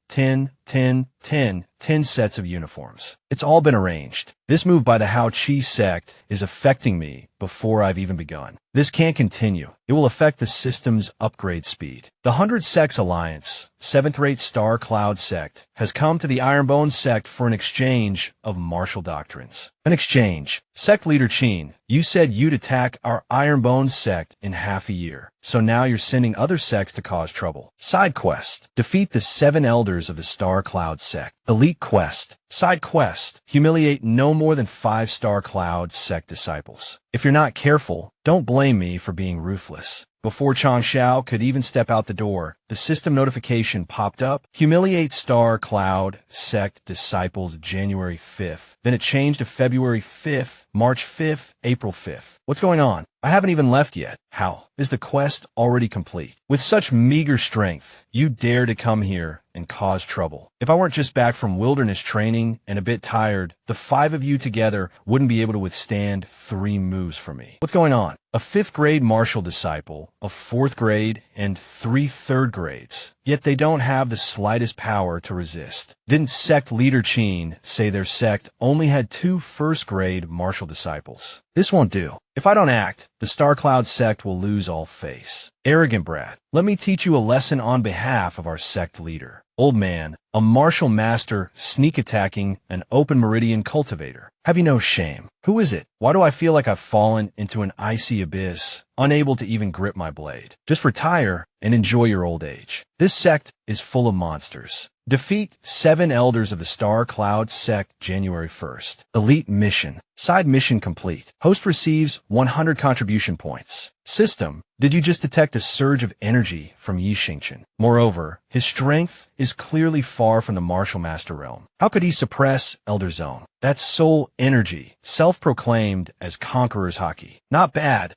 [SPEAKER 1] sets of uniforms. It's all been arranged. This move by the Hao Qi sect is affecting me before I've even begun. This can't continue. It will affect the system's upgrade speed. The 100 Sects Alliance, 7th-rate Star Cloud sect, has come to the Ironbone sect for an exchange of martial doctrines. An exchange. Sect leader Qin, you said you'd attack our Ironbone sect in half a year. So now you're sending other sects to cause trouble. Side quest. Defeat the 7 elders of the Star Cloud sect. Elite quest. Side quest. Humiliate no more than 5 Star Cloud sect disciples. If you're not careful, don't blame me for being ruthless. Before Changshao could even step out the door, the system notification popped up. Humiliate Star Cloud sect disciples January 5th. Then it changed to February 5th, March 5th, April 5th. What's going on? I haven't even left yet. How? Is the quest already complete? With such meager strength, you dare to come here and cause trouble. If I weren't just back from wilderness training and a bit tired, the 5 of you together wouldn't be able to withstand 3 moves from me. What's going on? A 5th grade martial disciple, a 4th grade, and 3 3rd grades. Yet they don't have the slightest power to resist. Didn't sect leader Qin say their sect only had 2 1st grade martial disciples? This won't do. If I don't act, the Star Cloud sect will lose all face. Arrogant brat, let me teach you a lesson on behalf of our sect leader. Old man, a martial master sneak attacking an open meridian cultivator. Have you no shame? Who is it? Why do I feel like I've fallen into an icy abyss, unable to even grip my blade? Just retire and enjoy your old age. This sect is full of monsters. Defeat 7 elders of the Star Cloud sect January 1st. Elite mission. Side mission complete. Host receives 100 contribution points. System. Did you just detect a surge of energy from Yi Xingchen? Moreover, his strength is clearly far from the martial master realm. How could he suppress Elder Zone? That's soul energy, self-proclaimed as Conqueror's Haki. Not bad,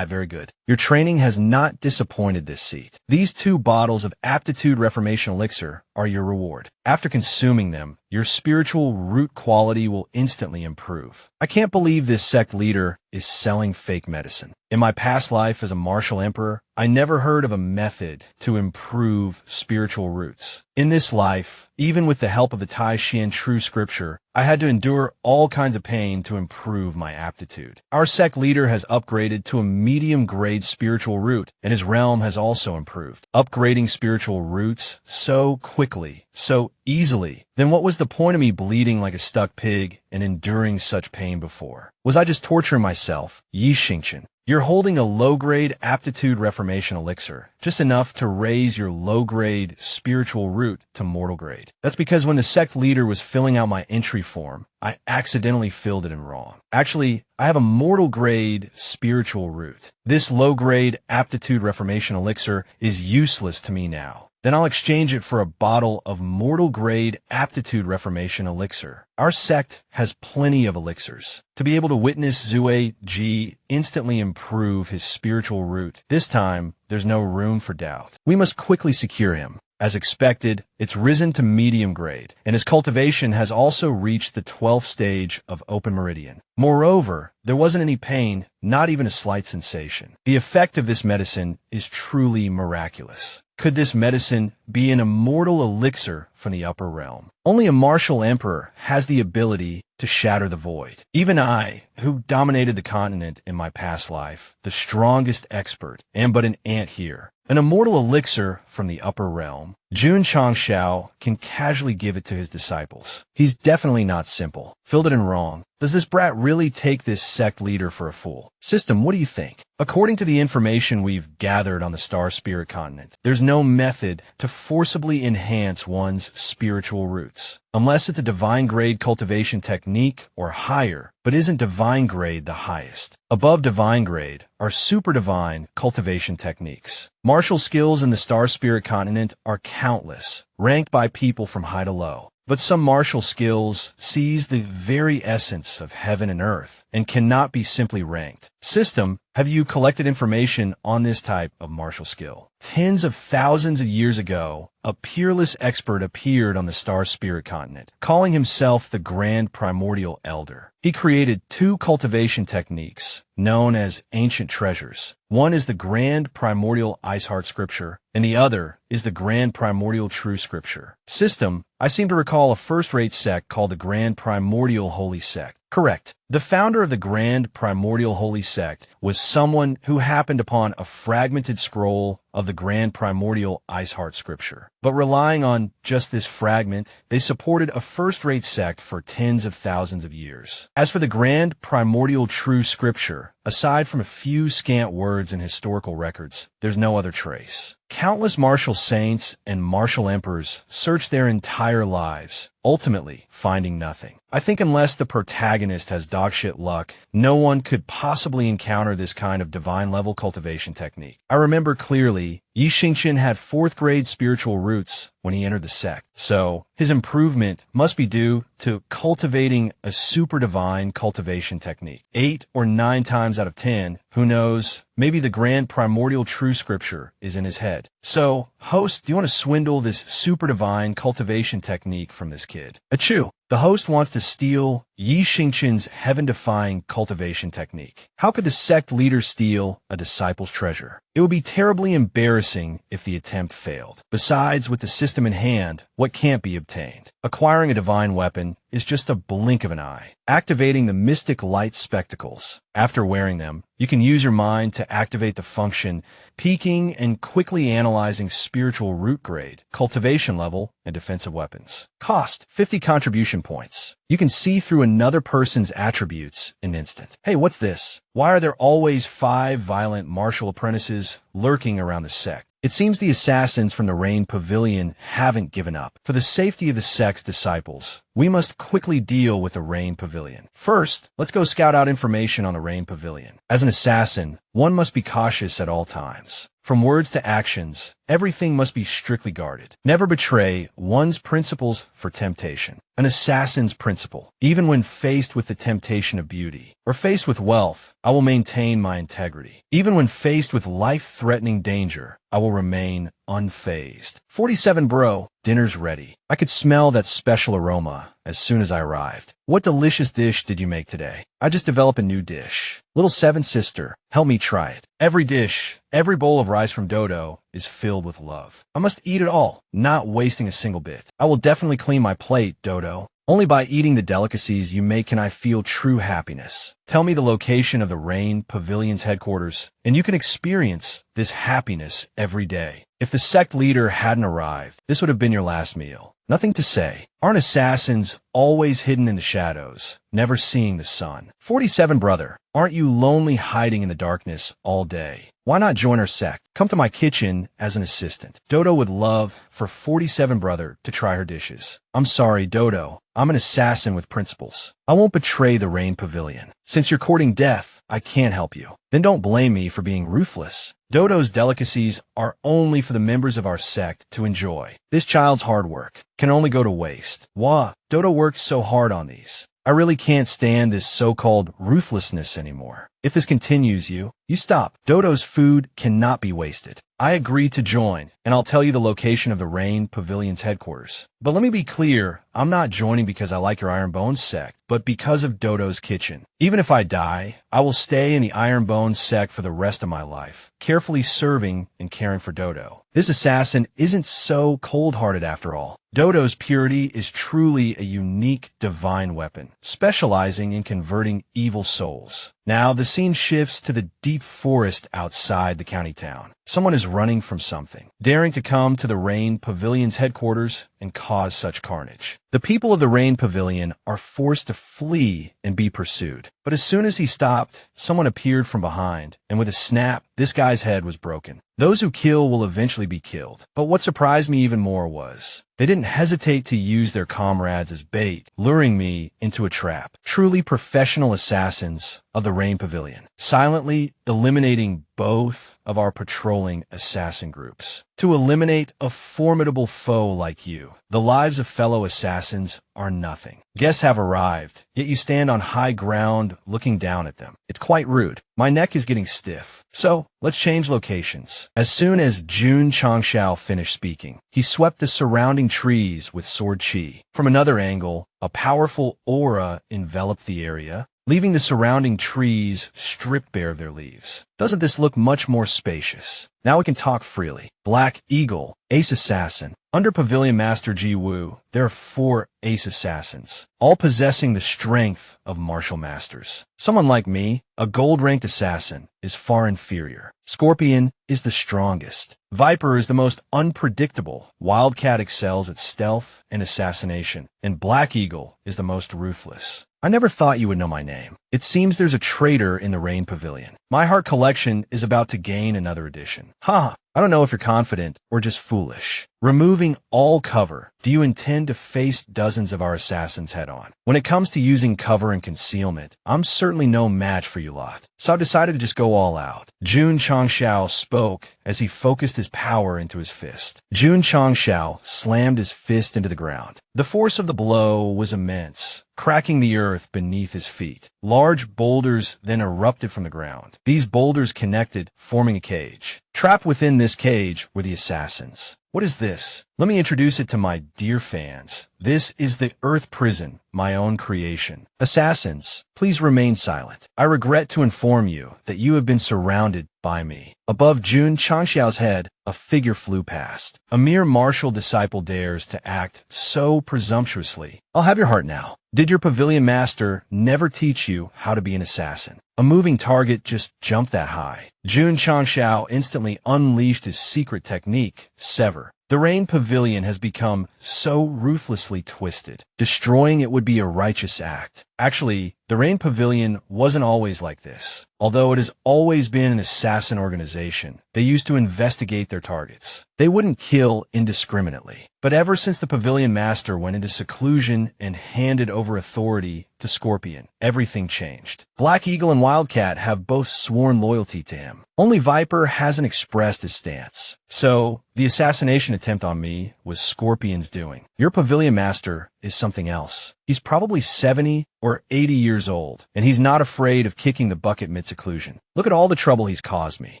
[SPEAKER 1] very good. Your training has not disappointed this seat. These 2 bottles of Aptitude Reformation Elixir are your reward. After consuming them, your spiritual root quality will instantly improve. I can't believe this sect leader is selling fake medicine. In my past life as a martial emperor, I never heard of a method to improve spiritual roots. In this life, even with the help of the Tai Xian True Scripture, I had to endure all kinds of pain to improve my aptitude. Our sect leader has upgraded to a medium-grade spiritual root, and his realm has also improved. Upgrading spiritual roots so quickly, so easily. Then what was the point of me bleeding like a stuck pig and enduring such pain before? Was I just torturing myself? Yi Xingchen. You're holding a low-grade Aptitude Reformation Elixir, just enough to raise your low-grade spiritual root to mortal grade. That's because when the sect leader was filling out my entry form, I accidentally filled it in wrong. Actually, I have a mortal grade spiritual root. This low-grade Aptitude Reformation Elixir is useless to me now. Then I'll exchange it for a bottle of mortal-grade Aptitude Reformation Elixir. Our sect has plenty of elixirs. To be able to witness Zue Ji instantly improve his spiritual root, this time, there's no room for doubt. We must quickly secure him. As expected, it's risen to medium grade, and his cultivation has also reached the 12th stage of open meridian. Moreover, there wasn't any pain, not even a slight sensation. The effect of this medicine is truly miraculous. Could this medicine be an immortal elixir from the upper realm? Only a martial emperor has the ability to shatter the void. Even I, who dominated the continent in my past life, the strongest expert, am but an ant here. An immortal elixir from the upper realm. Jun Changshao can casually give it to his disciples. He's definitely not simple. Filled it in wrong. Does this brat really take this sect leader for a fool? System, what do you think? According to the information we've gathered on the Star Spirit continent, there's no method to forcibly enhance one's spiritual roots. Unless it's a divine grade cultivation technique or higher, but isn't divine grade the highest? Above divine grade are super divine cultivation techniques. Martial skills in the Star Spirit continent are countless, ranked by people from high to low. But some martial skills seize the very essence of heaven and earth and cannot be simply ranked. System, have you collected information on this type of martial skill? Tens of thousands of years ago, a peerless expert appeared on the Star Spirit continent, calling himself the Grand Primordial Elder. He created two cultivation techniques known as ancient treasures. One is the Grand Primordial Ice Heart Scripture, and the other is the Grand Primordial True Scripture. System, I seem to recall a first-rate sect called the Grand Primordial Holy Sect. Correct. The founder of the Grand Primordial Holy Sect was someone who happened upon a fragmented scroll of the Grand Primordial Ice Heart Scripture. But relying on just this fragment, they supported a first-rate sect for tens of thousands of years. As for the Grand Primordial True Scripture, aside from a few scant words in historical records, there's no other trace. Countless martial saints and martial emperors searched their entire lives, ultimately finding nothing. I think unless the protagonist has dogshit luck, no one could possibly encounter this kind of divine-level cultivation technique. I remember clearly, Yi Xingqian had 4th grade spiritual roots when he entered the sect, so his improvement must be due to cultivating a super divine cultivation technique. 8 or 9 times out of 10, who knows, maybe the Grand Primordial True Scripture is in his head. So, host, do you want to swindle this super divine cultivation technique from this kid? Achoo! The host wants to steal Yi Xingqian's heaven-defying cultivation technique. How could the sect leader steal a disciple's treasure? It would be terribly embarrassing if the attempt failed. Besides, with the system in hand, what can't be obtained? Acquiring a divine weapon is just a blink of an eye. Activating the mystic light spectacles. After wearing them, you can use your mind to activate the function, peeking and quickly analyzing spiritual root grade, cultivation level, and defensive weapons. Cost, 50 contribution points. You can see through another person's attributes in an instant. Hey, what's this? Why are there always 5 violent martial apprentices lurking around the sect? It seems the assassins from the Rain Pavilion haven't given up. For the safety of the sect's disciples, we must quickly deal with the Rain Pavilion. First, let's go scout out information on the Rain Pavilion. As an assassin, one must be cautious at all times. From words to actions, everything must be strictly guarded. Never betray one's principles for temptation. An assassin's principle. Even when faced with the temptation of beauty, or faced with wealth, I will maintain my integrity. Even when faced with life-threatening danger, I will remain unfazed. 47 bro, dinner's ready. I could smell that special aroma as soon as I arrived. What delicious dish did you make today? I just developed a new dish. Little 7 sister, help me try it. Every dish, every bowl of rice from Dodo is filled with love. I must eat it all, not wasting a single bit. I will definitely clean my plate, Dodo. Only by eating the delicacies you make can I feel true happiness. Tell me the location of the Rain Pavilion's headquarters, and you can experience this happiness every day. If the sect leader hadn't arrived, this would have been your last meal. Nothing to say. Aren't assassins always hidden in the shadows, never seeing the sun? 47 brother, aren't you lonely hiding in the darkness all day? Why not join our sect? Come to my kitchen as an assistant. Dodo would love for 47 brother to try her dishes. I'm sorry, Dodo. I'm an assassin with principles. I won't betray the Rain Pavilion. Since you're courting death, I can't help you. Then don't blame me for being ruthless. Dodo's delicacies are only for the members of our sect to enjoy. This child's hard work can only go to waste. Wah, Dodo worked so hard on these. I really can't stand this so-called ruthlessness anymore. If this continues, you stop. Dodo's food cannot be wasted. I agree to join, and I'll tell you the location of the Rain Pavilion's headquarters. But let me be clear, I'm not joining because I like your Iron Bones sect, but because of Dodo's kitchen. Even if I die, I will stay in the Iron Bones sect for the rest of my life, carefully serving and caring for Dodo. This assassin isn't so cold-hearted after all. Dodo's purity is truly a unique divine weapon, specializing in converting evil souls. Now, the scene shifts to the deep forest outside the county town. Someone is running from something, daring to come to the Rain Pavilion's headquarters and cause such carnage. The people of the Rain Pavilion are forced to flee and be pursued. But as soon as he stopped, someone appeared from behind, and with a snap, this guy's head was broken. Those who kill will eventually be killed. But what surprised me even more was, they didn't hesitate to use their comrades as bait, luring me into a trap. Truly professional assassins of the Rain Pavilion, silently eliminating both of our patrolling assassin groups. To eliminate a formidable foe like you, the lives of fellow assassins are nothing. Guests have arrived, yet you stand on high ground looking down at them. It's quite rude. My neck is getting stiff. So, let's change locations. As soon as Jun Changshao finished speaking, he swept the surrounding trees with sword chi. From another angle, a powerful aura enveloped the area, leaving the surrounding trees stripped bare of their leaves. Doesn't this look much more spacious? Now we can talk freely. Black Eagle, Ace Assassin. Under Pavilion Master Ji Wu, there are 4 Ace Assassins, all possessing the strength of martial masters. Someone like me, a gold-ranked assassin, is far inferior. Scorpion is the strongest. Viper is the most unpredictable. Wildcat excels at stealth and assassination. And Black Eagle is the most ruthless. I never thought you would know my name. It seems there's a traitor in the Rain Pavilion. My Heart Collection is about to gain another edition. I don't know if you're confident or just foolish. Removing all cover, do you intend to face dozens of our assassins head-on? When it comes to using cover and concealment, I'm certainly no match for you lot. So I've decided to just go all out. Jun Changshao spoke as he focused his power into his fist. Jun Changshao slammed his fist into the ground. The force of the blow was immense, cracking the earth beneath his feet. Large boulders then erupted from the ground. These boulders connected, forming a cage. Trapped within this cage were the assassins. What is this? Let me introduce it to my dear fans. This is the Earth Prison, my own creation. Assassins, please remain silent. I regret to inform you that you have been surrounded by me. Above Jun Changshao's head, a figure flew past. A mere martial disciple dares to act so presumptuously. I'll have your heart now. Did your pavilion master never teach you how to be an assassin? A moving target just jumped that high. Jun Changshao instantly unleashed his secret technique, Sever. The Rain Pavilion has become so ruthlessly twisted. Destroying it would be a righteous act. Actually, the Rain Pavilion wasn't always like this. Although it has always been an assassin organization, they used to investigate their targets. They wouldn't kill indiscriminately. But ever since the Pavilion Master went into seclusion and handed over authority to Scorpion, everything changed. Black Eagle and Wildcat have both sworn loyalty to him. Only Viper hasn't expressed his stance. So, the assassination attempt on me was Scorpion's doing. Your Pavilion Master is something else. He's probably 70 or 80 years old, and he's not afraid of kicking the bucket mid-seclusion. Look at all the trouble he's caused me.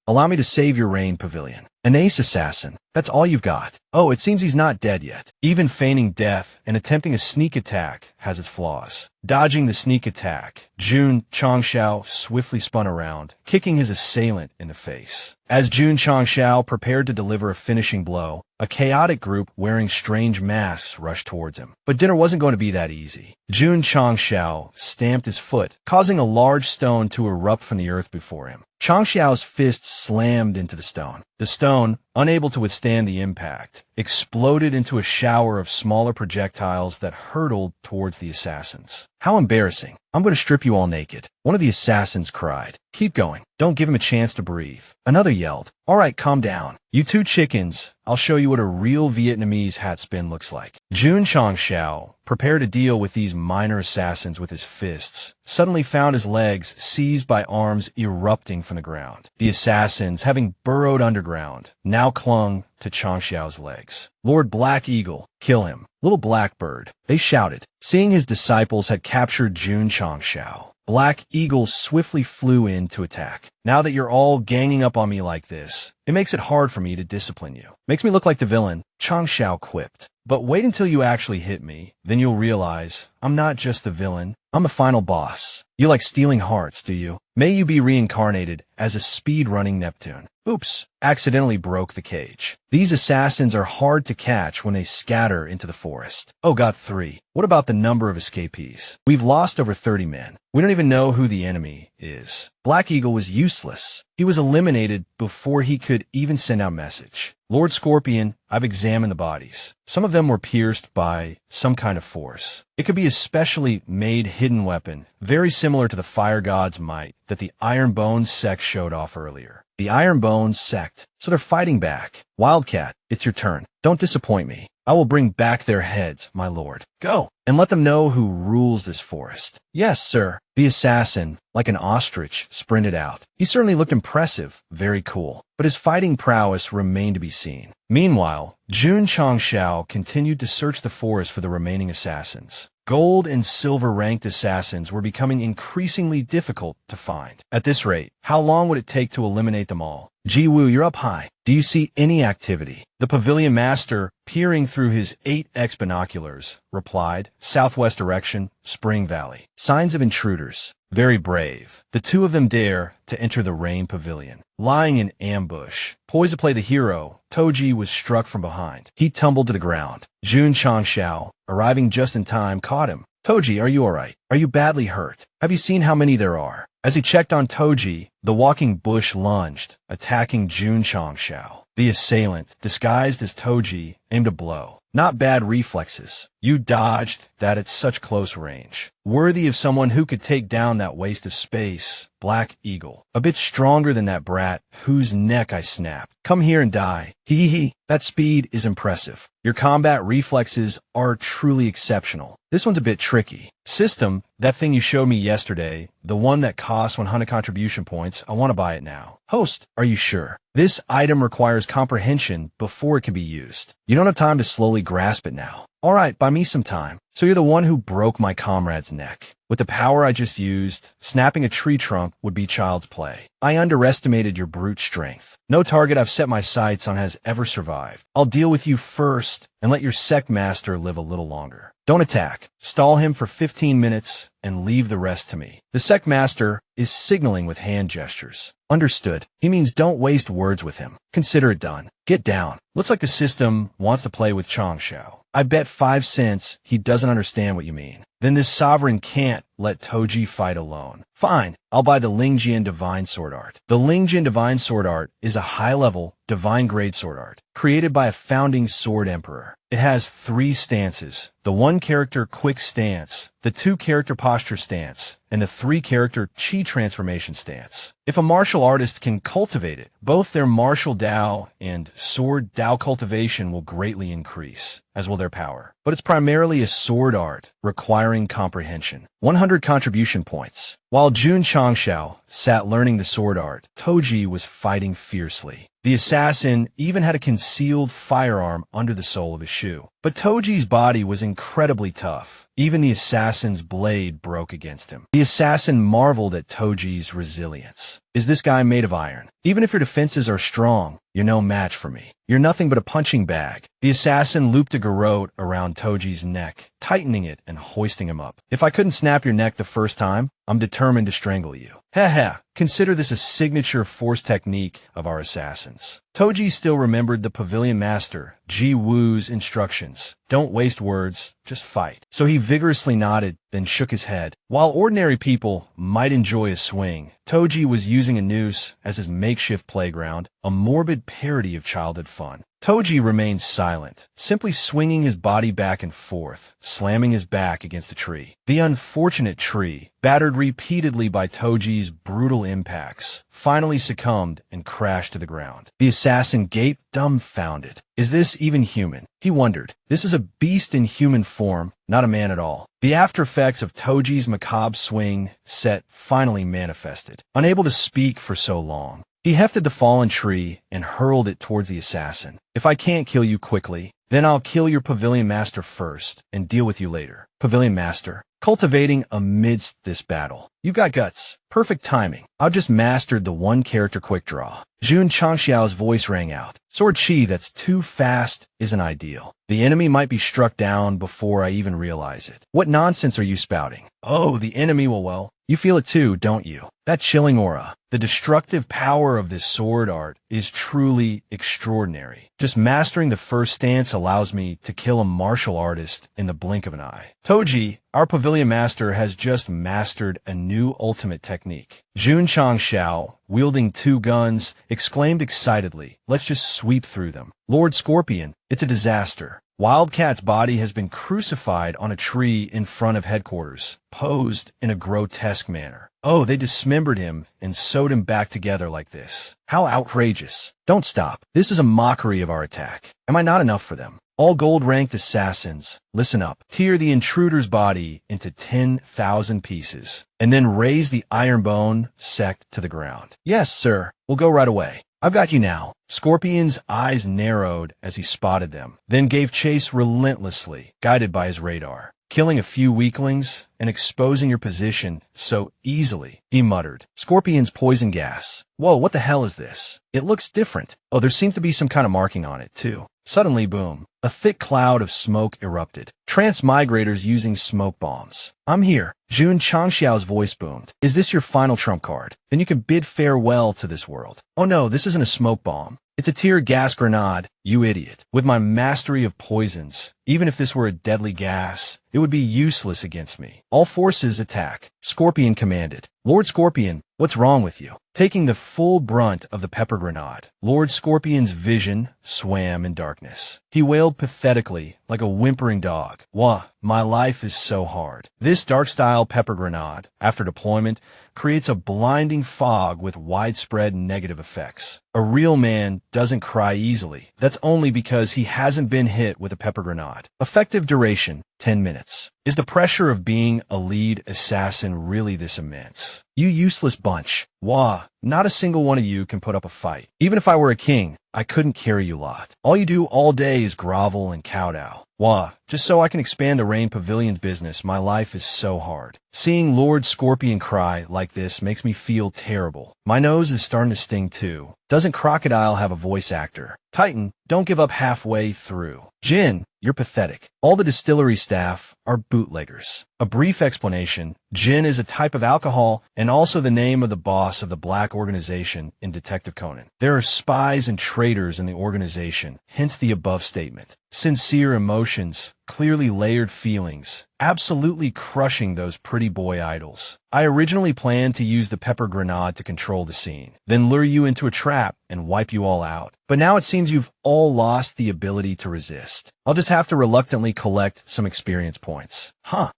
[SPEAKER 1] Allow me to save your Rain Pavilion. An ace assassin. That's all you've got. Oh, it seems he's not dead yet. Even feigning death and attempting a sneak attack has its flaws. Dodging the sneak attack, Jun Changshao swiftly spun around, kicking his assailant in the face. As Jun Changshao prepared to deliver a finishing blow, a chaotic group wearing strange masks rushed towards him. But dinner wasn't going to be that easy. Jun Changshao stamped his foot, causing a large stone to erupt from the earth before him. Changshao's fist slammed into the stone. The stone, unable to withstand the impact, exploded into a shower of smaller projectiles that hurtled towards the assassins. How embarrassing. I'm going to strip you all naked. One of the assassins cried. Keep going. Don't give him a chance to breathe. Another yelled. All right, calm down. You two chickens, I'll show you what a real Vietnamese hat spin looks like. Jun Changshao, prepared to deal with these minor assassins with his fists, suddenly found his legs seized by arms erupting from the ground. The assassins, having burrowed underground, now clung to Changshao's legs. Lord Black Eagle, kill him. Little Blackbird, they shouted. Seeing his disciples had captured Jun Changshao, Black Eagle swiftly flew in to attack. Now that you're all ganging up on me like this, it makes it hard for me to discipline you. Makes me look like the villain, Changshao quipped. But wait until you actually hit me, then you'll realize I'm not just the villain, I'm the final boss. You like stealing hearts, do you? May you be reincarnated as a speed-running Neptune. Oops, accidentally broke the cage. These assassins are hard to catch when they scatter into the forest. Oh, got 3. What about the number of escapees? We've lost over 30 men. We don't even know who the enemy is. Black Eagle was useless. He was eliminated before he could even send out message. Lord Scorpion, I've examined the bodies. Some of them were pierced by some kind of force. It could be a specially made hidden weapon, very similar to the Fire God's might that the Iron Bones sect showed off earlier. The Iron Bones sect, so they're fighting back. Wildcat, it's your turn. Don't disappoint me. I will bring back their heads, my lord. Go, and let them know who rules this forest. Yes, sir. The assassin, like an ostrich, sprinted out. He certainly looked impressive, very cool, but his fighting prowess remained to be seen. Meanwhile, Jun Changshao continued to search the forest for the remaining assassins. Gold and silver ranked assassins were becoming increasingly difficult to find. At this rate, how long would it take to eliminate them all? Ji-Woo, you're up high. Do you see any activity? The pavilion master, peering through his 8x binoculars, replied, southwest direction, Spring Valley. Signs of intruders. Very brave. The two of them dare to enter the rain pavilion. Lying in ambush. Poised to play the hero, Toji was struck from behind. He tumbled to the ground. Jun Changshao, arriving just in time, caught him. Toji, are you alright? Are you badly hurt? Have you seen how many there are? As he checked on Toji, the walking bush lunged, attacking Jun Changshao. The assailant, disguised as Toji, aimed a blow. Not bad reflexes. You dodged that at such close range. Worthy of someone who could take down that waste of space, Black Eagle. A bit stronger than that brat, whose neck I snapped. Come here and die. Hee. That speed is impressive. Your combat reflexes are truly exceptional. This one's a bit tricky. System, that thing you showed me yesterday, the one that costs 100 contribution points, I want to buy it now. Host, are you sure? This item requires comprehension before it can be used. You don't have time to slowly grasp it now. All right, buy me some time. So you're the one who broke my comrade's neck. With the power I just used, snapping a tree trunk would be child's play. I underestimated your brute strength. No target I've set my sights on has ever survived. I'll deal with you first and let your sect master live a little longer. Don't attack. Stall him for 15 minutes and leave the rest to me. The sect master is signaling with hand gestures. Understood. He means don't waste words with him. Consider it done. Get down. Looks like the system wants to play with Changshao. I bet 5 cents he doesn't understand what you mean. Then this sovereign can't let Toji fight alone. Fine, I'll buy the Lingjian Divine Sword Art. The Lingjian Divine Sword Art is a high-level, divine-grade sword art, created by a founding sword emperor. It has 3 stances, the 1-character quick stance, the 2-character posture stance, and the 3-character chi transformation stance. If a martial artist can cultivate it, both their martial Dao and sword Dao cultivation will greatly increase, as will their power. But it's primarily a sword art, requiring comprehension. 100 contribution points. While Jun Changshao sat learning the sword art, Toji was fighting fiercely. The assassin even had a concealed firearm under the sole of his shoe. But Toji's body was incredibly tough. Even the assassin's blade broke against him. The assassin marveled at Toji's resilience. Is this guy made of iron? Even if your defenses are strong, you're no match for me. You're nothing but a punching bag. The assassin looped a garrote around Toji's neck, tightening it and hoisting him up. If I couldn't snap your neck the first time, I'm determined to strangle you. Ha. Consider this a signature force technique of our assassins. Toji still remembered the pavilion master, Ji-Woo's instructions. Don't waste words, just fight. So he vigorously nodded, then shook his head. While ordinary people might enjoy a swing, Toji was using a noose as his makeshift playground, a morbid parody of childhood fun. Toji remained silent, simply swinging his body back and forth, slamming his back against a tree. The unfortunate tree, battered repeatedly by Toji's brutal impacts, finally succumbed and crashed to the ground. The assassin gaped dumbfounded. Is this even human? He wondered. This is a beast in human form, not a man at all. The after effects of Toji's macabre swing set finally manifested. Unable to speak for so long, he hefted the fallen tree and hurled it towards the assassin. If I can't kill you quickly, then I'll kill your pavilion master first and deal with you later. Pavilion master, cultivating amidst this battle. You got guts. Perfect timing. I've just mastered the 1-character quick draw. Jun Changshiao's voice rang out. Sword chi that's too fast isn't ideal. The enemy might be struck down before I even realize it. What nonsense are you spouting? Oh, the enemy will, well, you feel it too, don't you? That chilling aura. The destructive power of this sword art is truly extraordinary. Just mastering the first stance allows me to kill a martial artist in the blink of an eye. Toji, our pavilion master, has just mastered a new ultimate technique. Jun Changshao, wielding 2 guns, exclaimed excitedly, let's just sweep through them. Lord Scorpion, it's a disaster. Wildcat's body has been crucified on a tree in front of headquarters, posed in a grotesque manner. Oh, they dismembered him and sewed him back together like this. How outrageous. Don't stop. This is a mockery of our attack. Am I not enough for them? All gold-ranked assassins, listen up. Tear the intruder's body into 10,000 pieces, and then raise the Ironbone sect to the ground. Yes, sir. We'll go right away. I've got you now. Scorpion's eyes narrowed as he spotted them, then gave chase relentlessly, guided by his radar. Killing a few weaklings and exposing your position so easily, he muttered. Scorpion's poison gas. Whoa, what the hell is this? It looks different. Oh, there seems to be some kind of marking on it, too. Suddenly, boom, a thick cloud of smoke erupted. Transmigrators using smoke bombs. I'm here. Jun Changxiao's voice boomed. Is this your final trump card? Then you can bid farewell to this world. Oh no, this isn't a smoke bomb. It's a tear gas grenade, you idiot. With my mastery of poisons, even if this were a deadly gas, it would be useless against me. All forces attack. Scorpion commanded. Lord Scorpion, what's wrong with you? Taking the full brunt of the pepper grenade, Lord Scorpion's vision swam in darkness. He wailed pathetically, like a whimpering dog. Wah, my life is so hard. This dark-style pepper grenade, after deployment, creates a blinding fog with widespread negative effects. A real man doesn't cry easily. That's only because he hasn't been hit with a pepper grenade. Effective duration, 10 minutes. Is the pressure of being a lead assassin really this immense? You useless bunch. Wah, not a single one of you can put up a fight. Even if I were a king, I couldn't carry you lot. All you do all day is grovel and kowtow. Wah, just so I can expand the Rain Pavilion's business, my life is so hard. Seeing Lord Scorpion cry like this makes me feel terrible. My nose is starting to sting too. Doesn't Crocodile have a voice actor? Titan, don't give up halfway through. Jin, you're pathetic. All the distillery staff are bootleggers. A brief explanation. Gin is a type of alcohol and also the name of the boss of the Black Organization in Detective Conan. There are spies and traitors in the organization, hence the above statement. Sincere emotions, clearly layered feelings, absolutely crushing those pretty boy idols. I originally planned to use the pepper grenade to control the scene, then lure you into a trap and wipe you all out. But now it seems you've all lost the ability to resist. I'll just have to reluctantly collect some experience points.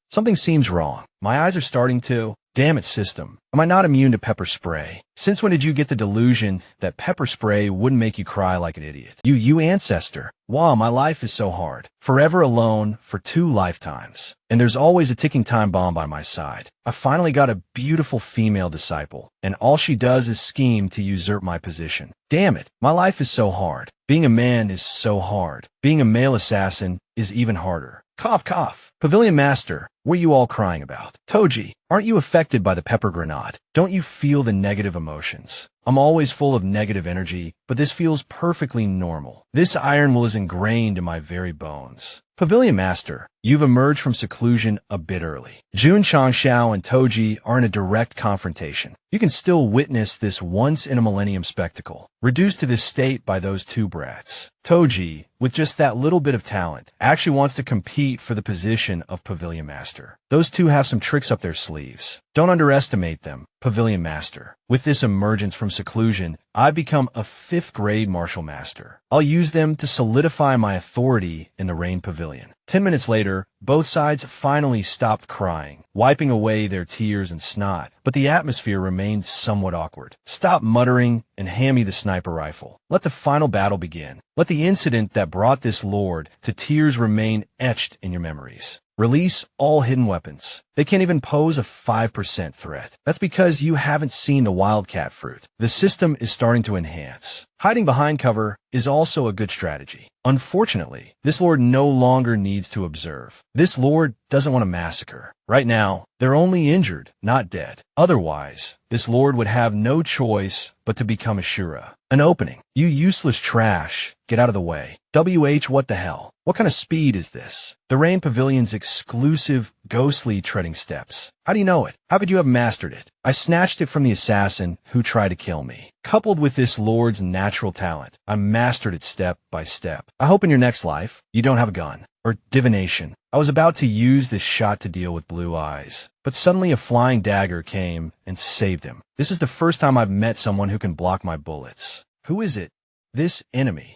[SPEAKER 1] Something seems wrong. My eyes are starting to... Damn it, system. Am I not immune to pepper spray? Since when did you get the delusion that pepper spray wouldn't make you cry like an idiot? You ancestor. Wow, my life is so hard. Forever alone for 2 lifetimes. And there's always a ticking time bomb by my side. I finally got a beautiful female disciple, and all she does is scheme to usurp my position. Damn it, my life is so hard. Being a man is so hard. Being a male assassin is even harder. Cough, cough. Pavilion Master, what are you all crying about? Toji, aren't you affected by the pepper grenade? Don't you feel the negative emotions? I'm always full of negative energy, but this feels perfectly normal. This iron will is ingrained in my very bones. Pavilion Master, you've emerged from seclusion a bit early. Jun Changxiao and Toji are in a direct confrontation. You can still witness this once-in-a-millennium spectacle, reduced to this state by those 2 brats. Toji, with just that little bit of talent, actually wants to compete for the position of Pavilion Master. Those 2 have some tricks up their sleeves. Don't underestimate them, Pavilion Master. With this emergence from seclusion, I've become a 5th grade martial master. I'll use them to solidify my authority in the Rain Pavilion. 10 minutes later, both sides finally stopped crying, wiping away their tears and snot, but the atmosphere remained somewhat awkward. Stop muttering and hand me the sniper rifle. Let the final battle begin. Let the incident that brought this lord to tears remain etched in your memories. Release all hidden weapons. They can't even pose a 5% threat. That's because you haven't seen the wildcat fruit. The system is starting to enhance. Hiding behind cover is also a good strategy. Unfortunately, this lord no longer needs to observe. This lord doesn't want to massacre. Right now, they're only injured, not dead. Otherwise, this lord would have no choice but to become a Shura. An opening. You useless trash. Get out of the way. What the hell? What kind of speed is this? The Rain Pavilion's exclusive, ghostly treading steps. How do you know it? How could you have mastered it? I snatched it from the assassin who tried to kill me. Coupled with this lord's natural talent, I mastered it step by step. I hope in your next life, you don't have a gun. Or divination. I was about to use this shot to deal with Blue Eyes, but suddenly a flying dagger came and saved him. This is the first time I've met someone who can block my bullets. Who is it? This enemy.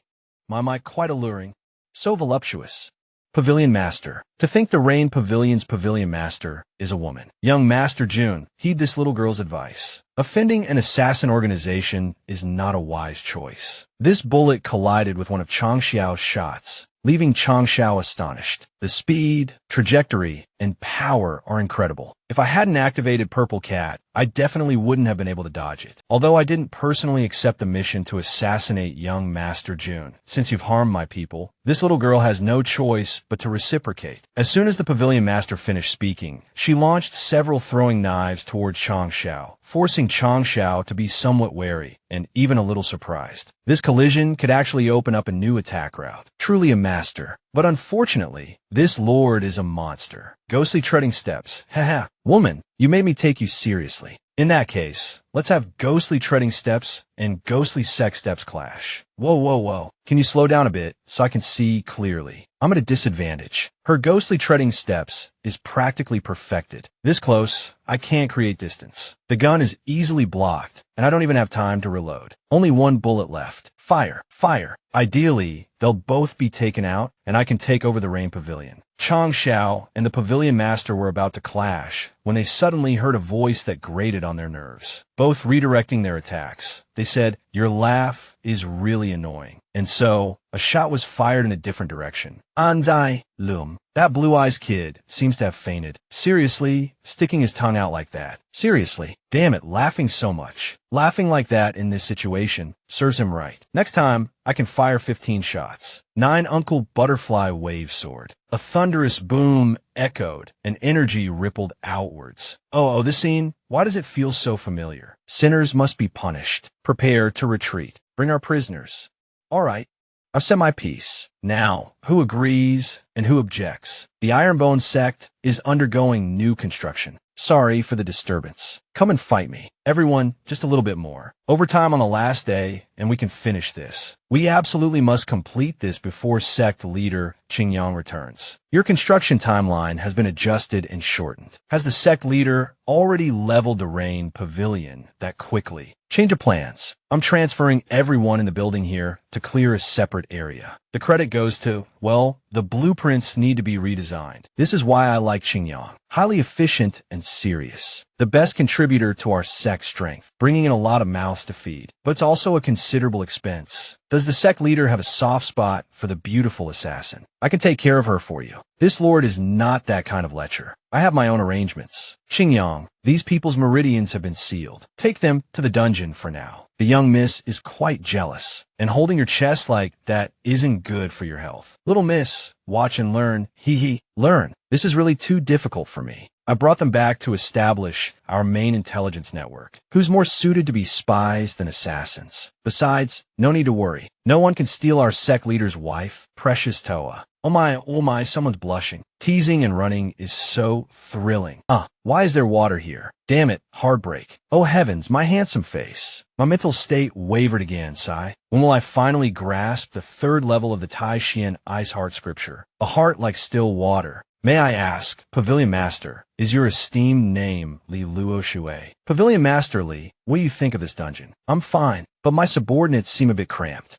[SPEAKER 1] My quite alluring. So voluptuous. Pavilion Master. To think the Rain Pavilion's Pavilion Master is a woman. Young Master June, heed this little girl's advice. Offending an assassin organization is not a wise choice. This bullet collided with one of Changxiao's shots, leaving Changshao astonished. The speed, trajectory, and power are incredible. If I hadn't activated Purple Cat, I definitely wouldn't have been able to dodge it. Although I didn't personally accept the mission to assassinate young Master June. Since you've harmed my people, this little girl has no choice but to reciprocate. As soon as the Pavilion Master finished speaking, she launched several throwing knives towards Changshao, forcing Changshao to be somewhat wary and even a little surprised. This collision could actually open up a new attack route. Truly a master. But unfortunately, this lord is a monster. Ghostly treading steps. Haha. Woman, you made me take you seriously. In that case, let's have ghostly treading steps and ghostly sex steps clash. Whoa, whoa, whoa. Can you slow down a bit so I can see clearly? I'm at a disadvantage. Her ghostly treading steps is practically perfected. This close, I can't create distance. The gun is easily blocked, and I don't even have time to reload. Only one bullet left. Fire, fire. Ideally, they'll both be taken out, and I can take over the Rain Pavilion. Changshao and the Pavilion Master were about to clash when they suddenly heard a voice that grated on their nerves. Both redirecting their attacks, they said, "Your laugh is really annoying." And so, a shot was fired in a different direction. Anzai, Lum. That blue-eyes kid seems to have fainted. Seriously, sticking his tongue out like that. Seriously. Damn it, laughing so much. Laughing like that in this situation serves him right. Next time, I can fire 15 shots. 9 Uncle Butterfly Wave Sword. A thunderous boom echoed, and energy rippled outwards. Oh, this scene? Why does it feel so familiar? Sinners must be punished. Prepare to retreat. Bring our prisoners. All right. I've said my piece. Now, who agrees and who objects? The Ironbone sect is undergoing new construction. Sorry for the disturbance. Come and fight me. Everyone, just a little bit more. Overtime on the last day, and we can finish this. We absolutely must complete this before sect leader Qingyang returns. Your construction timeline has been adjusted and shortened. Has the sect leader already leveled the Rain Pavilion that quickly? Change of plans. I'm transferring everyone in the building here to clear a separate area. The credit goes to, well, the blueprints need to be redesigned. This is why I like Qingyang. Highly efficient and serious. The best contributor to our sect strength, bringing in a lot of mouths to feed. But it's also a considerable expense. Does the sect leader have a soft spot for the beautiful assassin? I can take care of her for you. This lord is not that kind of lecher. I have my own arrangements. Qingyang, these people's meridians have been sealed. Take them to the dungeon for now. The young miss is quite jealous, and holding your chest like that isn't good for your health. Little miss, watch and learn. Hee. Learn. This is really too difficult for me. I brought them back to establish our main intelligence network. Who's more suited to be spies than assassins? Besides, no need to worry. No one can steal our sect leader's wife, Precious Toa. Oh my, someone's blushing. Teasing and running is so thrilling. Why is there water here? Damn it, heartbreak. Oh heavens, my handsome face. My mental state wavered again, sigh. When will I finally grasp the 3rd level of the Tai Xian Ice Heart scripture? A heart like still water. May I ask, Pavilion Master, is your esteemed name Li Luo Shui? Pavilion Master Li, what do you think of this dungeon? I'm fine, but my subordinates seem a bit cramped.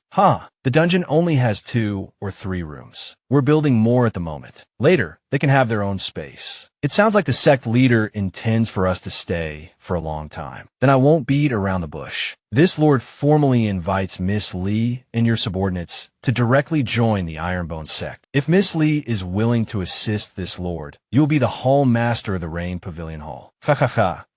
[SPEAKER 1] The dungeon only has 2 or 3 rooms. We're building more at the moment. Later, they can have their own space. It sounds like the sect leader intends for us to stay for a long time. Then I won't beat around the bush. This lord formally invites Miss Li and your subordinates to directly join the Ironbone sect. If Miss Li is willing to assist this lord, you will be the hall master of the Rain Pavilion Hall.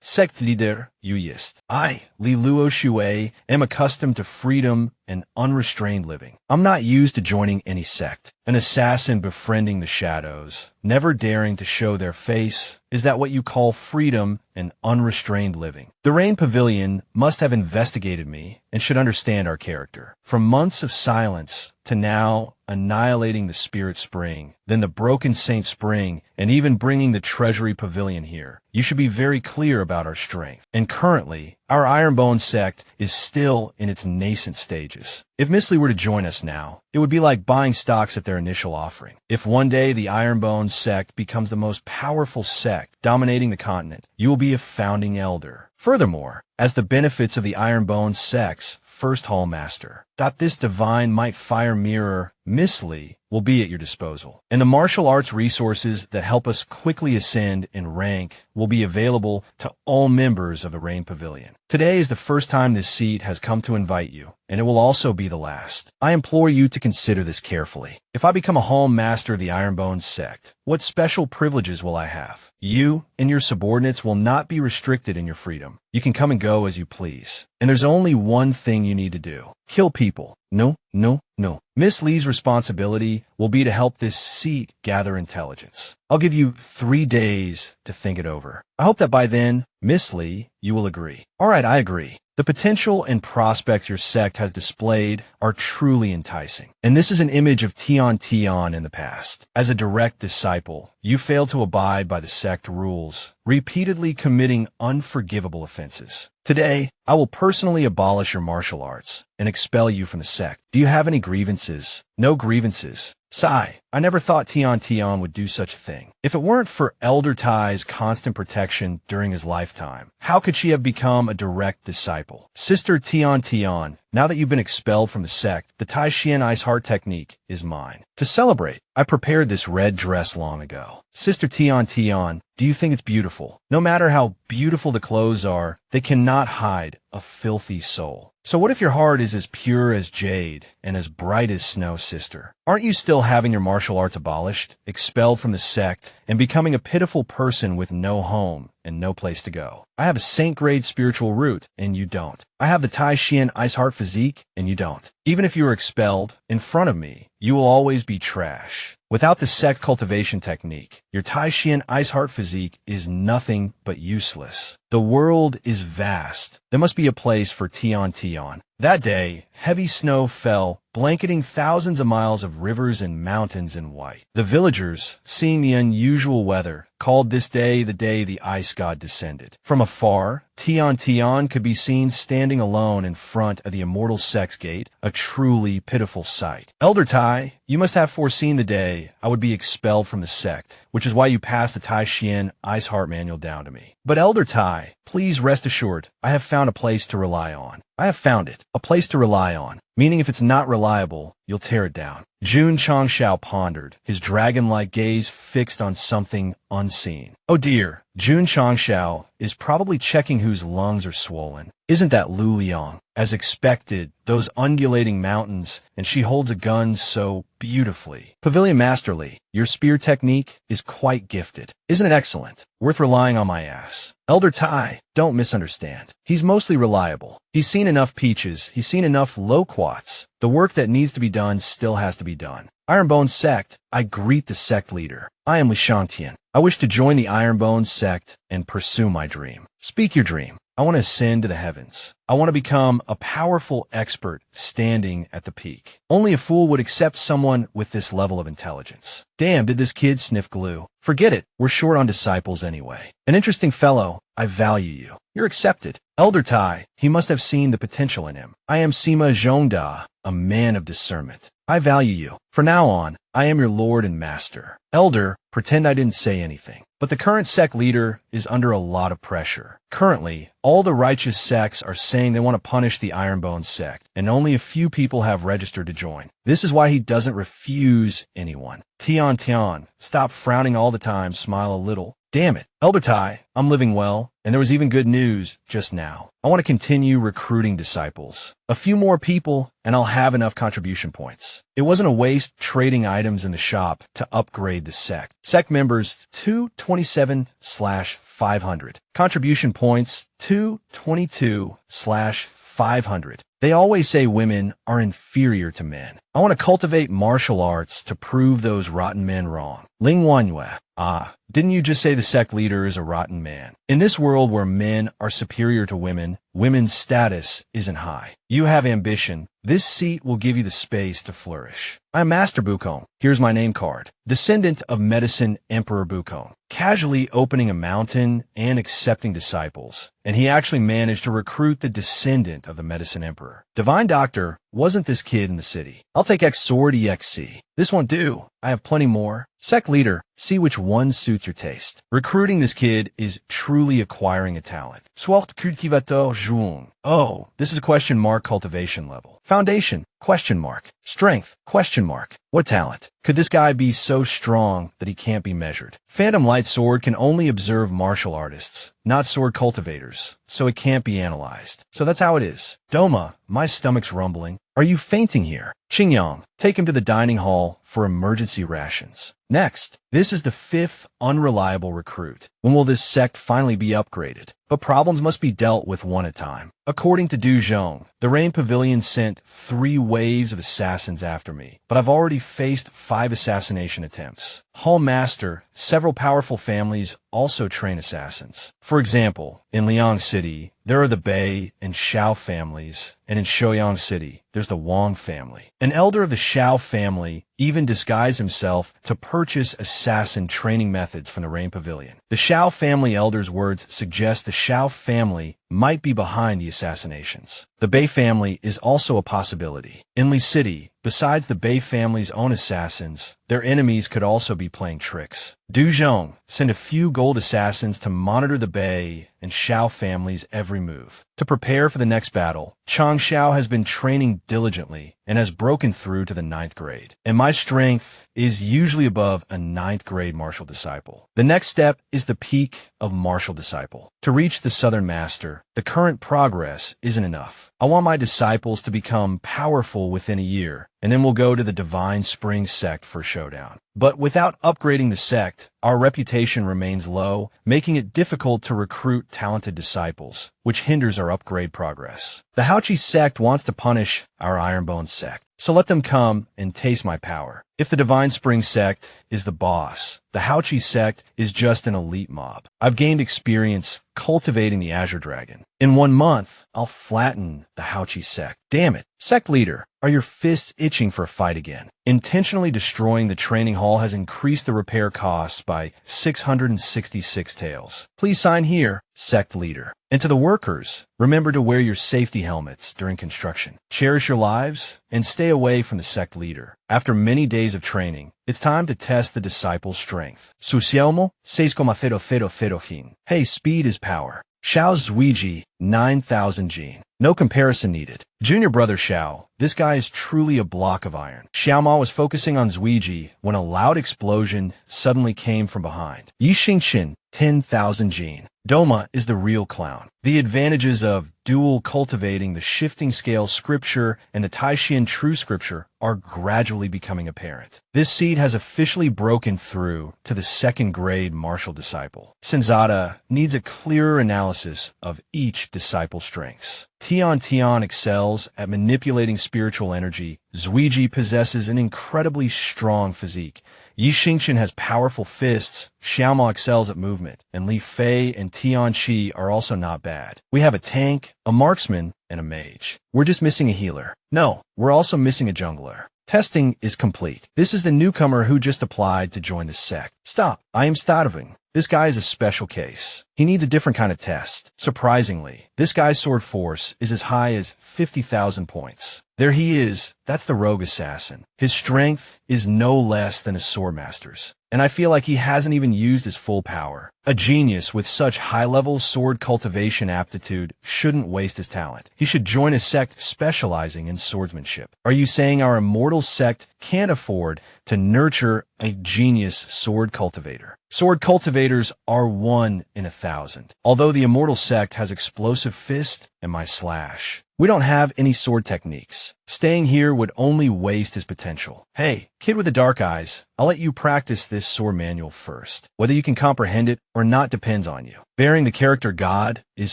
[SPEAKER 1] Sect leader, you yist. I, Li Luo Shui, am accustomed to freedom and unrestrained living. I'm not used to joining any sect. An assassin befriending the shadows, never daring to show their face. Is that what you call freedom and unrestrained living? The Rain Pavilion must have investigated me and should understand our character. From months of silence to now annihilating the Spirit Spring, then the Broken Saint Spring, and even bringing the Treasury Pavilion here. You should be very clear about our strength. And currently, our Ironbone sect is still in its nascent stages. If Miss Li were to join us now, it would be like buying stocks at their initial offering. If one day the Ironbone sect becomes the most powerful sect dominating the continent, you will be a founding elder. Furthermore, as the benefits of the Ironbone sect's first hall master, this divine might fire mirror Miss Lee will be at your disposal. And the martial arts resources that help us quickly ascend in rank will be available to all members of the Rain Pavilion. Today is the first time this seat has come to invite you, and it will also be the last. I implore you to consider this carefully. If I become a home master of the Ironbones sect, what special privileges will I have? You and your subordinates will not be restricted in your freedom. You can come and go as you please. And there's only one thing you need to do. Kill people. No, no, no. Miss Lee's responsibility will be to help this seat gather intelligence. I'll give you 3 days to think it over. I hope that by then, Miss Lee, you will agree. All right, I agree. The potential and prospects your sect has displayed are truly enticing. And this is an image of Tian Tian in the past. As a direct disciple, you failed to abide by the sect rules, repeatedly committing unforgivable offenses. Today, I will personally abolish your martial arts and expel you from the sect. Do you have any grievances? No grievances. Sigh, I never thought Tian Tian would do such a thing. If it weren't for Elder Tai's constant protection during his lifetime, how could she have become a direct disciple? Sister Tian Tian, now that you've been expelled from the sect, the Tai Xian Ice Heart technique is mine. To celebrate, I prepared this red dress long ago. Sister Tian Tian, do you think it's beautiful? No matter how beautiful the clothes are, they cannot hide a filthy soul. So what if your heart is as pure as jade and as bright as snow, sister? Aren't you still having your martial arts abolished, expelled from the sect, and becoming a pitiful person with no home and no place to go? I have a saint-grade spiritual root, and you don't. I have the Tai Xian Ice Heart physique, and you don't. Even if you are expelled, in front of me, you will always be trash. Without the sect cultivation technique, your Tai Xian Ice Heart physique is nothing but useless. The world is vast. There must be a place for Tian Tian. That day, heavy snow fell, blanketing thousands of miles of rivers and mountains in white. The villagers, seeing the unusual weather, called this day the day the ice god descended. From afar, Tian Tian could be seen standing alone in front of the immortal sect's gate, a truly pitiful sight. Elder Tai, you must have foreseen the day I would be expelled from the sect, which is why you passed the Tai Xian Ice Heart manual down to me. But Elder Tai, please rest assured, I have found a place to rely on. I have found it, a place to rely on, meaning if it's not reliable, you'll tear it down. Jun Changshao pondered, his dragon-like gaze fixed on something unseen. Oh dear, Jun Changshao is probably checking whose lungs are swollen. Isn't that Lu Liang? As expected, those undulating mountains, and she holds a gun so beautifully. Pavilion Masterly, your spear technique is quite gifted. Isn't it excellent? Worth relying on my ass. Elder Tai, don't misunderstand. He's mostly reliable. He's seen enough peaches. He's seen enough loquats. The work that needs to be done still has to be done. Ironbone sect, I greet the sect leader. I am Li Shangtian. I wish to join the Ironbone sect and pursue my dream. Speak your dream. I want to ascend to the heavens. I want to become a powerful expert standing at the peak. Only a fool would accept someone with this level of intelligence. Damn, did this kid sniff glue? Forget it. We're short on disciples anyway. An interesting fellow. I value you. You're accepted. Elder Tai, he must have seen the potential in him. I am Sima Zhongda, a man of discernment. I value you. For now on, I am your lord and master. Elder, pretend I didn't say anything. But the current sect leader is under a lot of pressure. Currently, all the righteous sects are saying they want to punish the Ironbone sect, and only a few people have registered to join. This is why he doesn't refuse anyone. Tian Tian, stop frowning all the time, smile a little. Damn it. Elder Tai, I'm living well, and there was even good news just now. I want to continue recruiting disciples. A few more people, and I'll have enough contribution points. It wasn't a waste trading items in the shop to upgrade the sect. Sect members 227/500. Contribution points 222/500. They always say women are inferior to men. I want to cultivate martial arts to prove those rotten men wrong. Ling Manhwa. Ah, didn't you just say the sect leader is a rotten man? In this world where men are superior to women, women's status isn't high. You have ambition. This seat will give you the space to flourish. I'm Master Bukong. Here's my name card. Descendant of Medicine Emperor Bukong. Casually opening a mountain and accepting disciples. And he actually managed to recruit the descendant of the Medicine Emperor. Divine Doctor wasn't this kid in the city. I'll take X sword EXC. This won't do. I have plenty more. Sect leader, see which one suits your taste. Recruiting this kid is truly acquiring a talent. Soit cultivateur Juin. Oh, this is a question mark cultivation level. Foundation, question mark. Strength, question mark. What talent? Could this guy be so strong that he can't be measured? Phantom Light Sword can only observe martial artists, not sword cultivators, so it can't be analyzed. So that's how it is. Doma, my stomach's rumbling. Are you fainting here? Qingyang, take him to the dining hall for emergency rations. Next, this is the 5th unreliable recruit. When will this sect finally be upgraded? But problems must be dealt with one at a time. According to Du Zhong, the Rain Pavilion sent 3 waves of assassins after me, but I've already faced 5 assassination attempts. Hall Master, several powerful families also train assassins. For example, in Liang City, there are the Bei and Xiao families, and in Shouyang City, there's the Wang family. An elder of the Xiao family even disguised himself to purchase assassin training methods from the Rain Pavilion. The Xiao family elder's words suggest the Xiao family might be behind the assassinations. The Bei family is also a possibility. In Li City, besides the Bei family's own assassins, their enemies could also be playing tricks. Du Zhong sent a few gold assassins to monitor the Bei and Xiao family's every move. To prepare for the next battle, Chang Xiao has been training diligently and has broken through to the 9th grade. And my strength is usually above a 9th grade martial disciple. The next step is the peak of martial disciple. To reach the Southern Master, the current progress isn't enough. I want my disciples to become powerful within a year, and then we'll go to the Divine Spring sect for showdown. But without upgrading the sect, our reputation remains low, making it difficult to recruit talented disciples, which hinders our upgrade progress. The Haochi sect wants to punish our Ironbone sect, so let them come and taste my power. If the Divine Spring sect is the boss, the Haochi sect is just an elite mob. I've gained experience cultivating the Azure Dragon. In 1 month, I'll flatten the Haochi sect. Damn it. Sect leader, are your fists itching for a fight again? Intentionally destroying the training hall has increased the repair costs by 666 taels. Please sign here, sect leader. And to the workers, remember to wear your safety helmets during construction. Cherish your lives and stay away from the sect leader. After many days of training, it's time to test the disciple's strength. Susielmo 6,000 hin. Hey, speed is power. Xiao's Zuiji, 9,000 Jin. No comparison needed. Junior brother Xiao, this guy is truly a block of iron. Xiaoma was focusing on Zuiji when a loud explosion suddenly came from behind. Yi Xingxin, 10,000 Jin. Doma is the real clown. The advantages of dual cultivating the shifting scale scripture and the Taishin true scripture are gradually becoming apparent. This seed has officially broken through to the 2nd grade martial disciple. Senzata needs a clearer analysis of each disciple's strengths. Tian excels at manipulating spiritual energy. Zuiji possesses an incredibly strong physique. Yi Xingxin has powerful fists, Xiaoma excels at movement, and Li Fei and Tian Qi are also not bad. We have a tank, a marksman, and a mage. We're just missing a healer. No, we're also missing a jungler. Testing is complete. This is the newcomer who just applied to join the sect. Stop. I am starving. This guy is a special case. He needs a different kind of test. Surprisingly, this guy's sword force is as high as 50,000 points. There he is. That's the rogue assassin. His strength is no less than his swordmaster's. And I feel like he hasn't even used his full power. A genius with such high-level sword cultivation aptitude shouldn't waste his talent. He should join a sect specializing in swordsmanship. Are you saying our immortal sect can't afford to nurture a genius sword cultivator? Sword cultivators are 1 in 1,000. Although the immortal sect has explosive fist and my slash. We don't have any sword techniques. Staying here would only waste his potential. Hey, kid with the dark eyes, I'll let you practice this sword manual first. Whether you can comprehend it or not depends on you. Bearing the character God is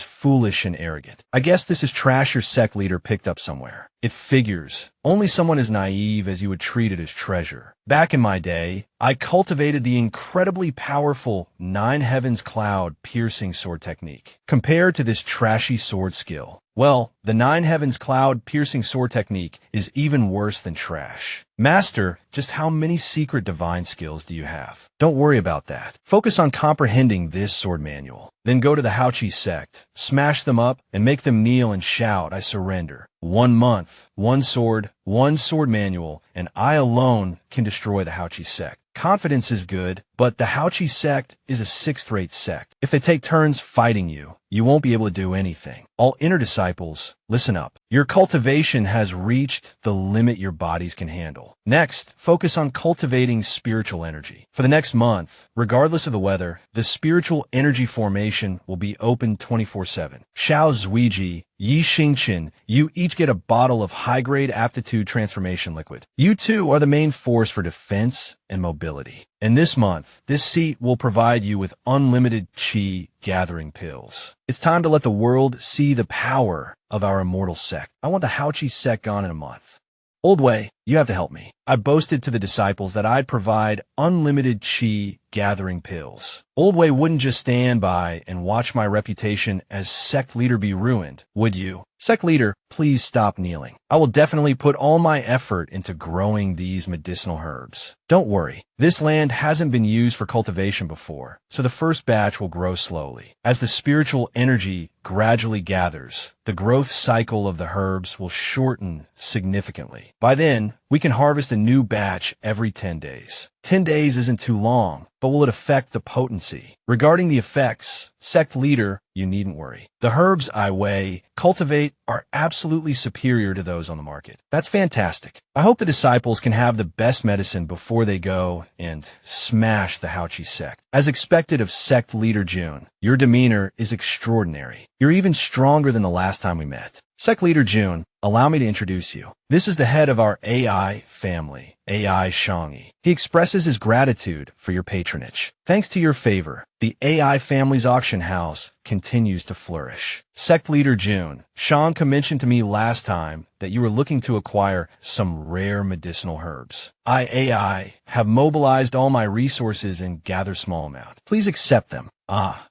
[SPEAKER 1] foolish and arrogant. I guess this is trash your sect leader picked up somewhere. It figures. Only someone as naive as you would treat it as treasure. Back in my day, I cultivated the incredibly powerful 9 Heavens Cloud piercing sword technique. Compared to this trashy sword skill, well, the 9 Heavens Cloud piercing sword technique technique is even worse than trash. Master, just how many secret divine skills do you have? Don't worry about that. Focus on comprehending this sword manual. Then go to the Haochi sect, smash them up, and make them kneel and shout, I surrender. 1 month, one sword manual, and I alone can destroy the Haochi sect. Confidence is good, but the Haochi sect is a 6th-rate sect. If they take turns fighting you, you won't be able to do anything. All inner disciples, listen up. Your cultivation has reached the limit your bodies can handle. Next, focus on cultivating spiritual energy. For the next month, regardless of the weather, the spiritual energy formation will be open 24/7. Xiao Zuiji, Yi Xingqin, you each get a bottle of high-grade aptitude transformation liquid. You two are the main force for defense and mobility. And this month, this seat will provide you with unlimited chi gathering pills. It's time to let the world see the power of our immortal sect. I want the Haochi sect gone in a month. Old Way, you have to help me. I boasted to the disciples that I'd provide unlimited chi gathering pills. Old Way wouldn't just stand by and watch my reputation as sect leader be ruined, would you? Sect leader, please stop kneeling. I will definitely put all my effort into growing these medicinal herbs. Don't worry, this land hasn't been used for cultivation before, so the first batch will grow slowly. As the spiritual energy gradually gathers, the growth cycle of the herbs will shorten significantly. By then, we can harvest a new batch every 10 days. 10 days isn't too long, but will it affect the potency? Regarding the effects, sect leader, you needn't worry. The herbs I cultivate are absolutely superior to those on the market. That's fantastic. I hope the disciples can have the best medicine before they go and smash the Haochi sect. As expected of sect leader June, your demeanor is extraordinary. You're even stronger than the last time we met. Sect leader June, allow me to introduce you. This is the head of our AI family, AI Shangyi. He expresses his gratitude for your patronage. Thanks to your favor, the AI family's auction house continues to flourish. Sect leader June, Shanka mentioned to me last time that you were looking to acquire some rare medicinal herbs. AI have mobilized all my resources and gather small amount. Please accept them.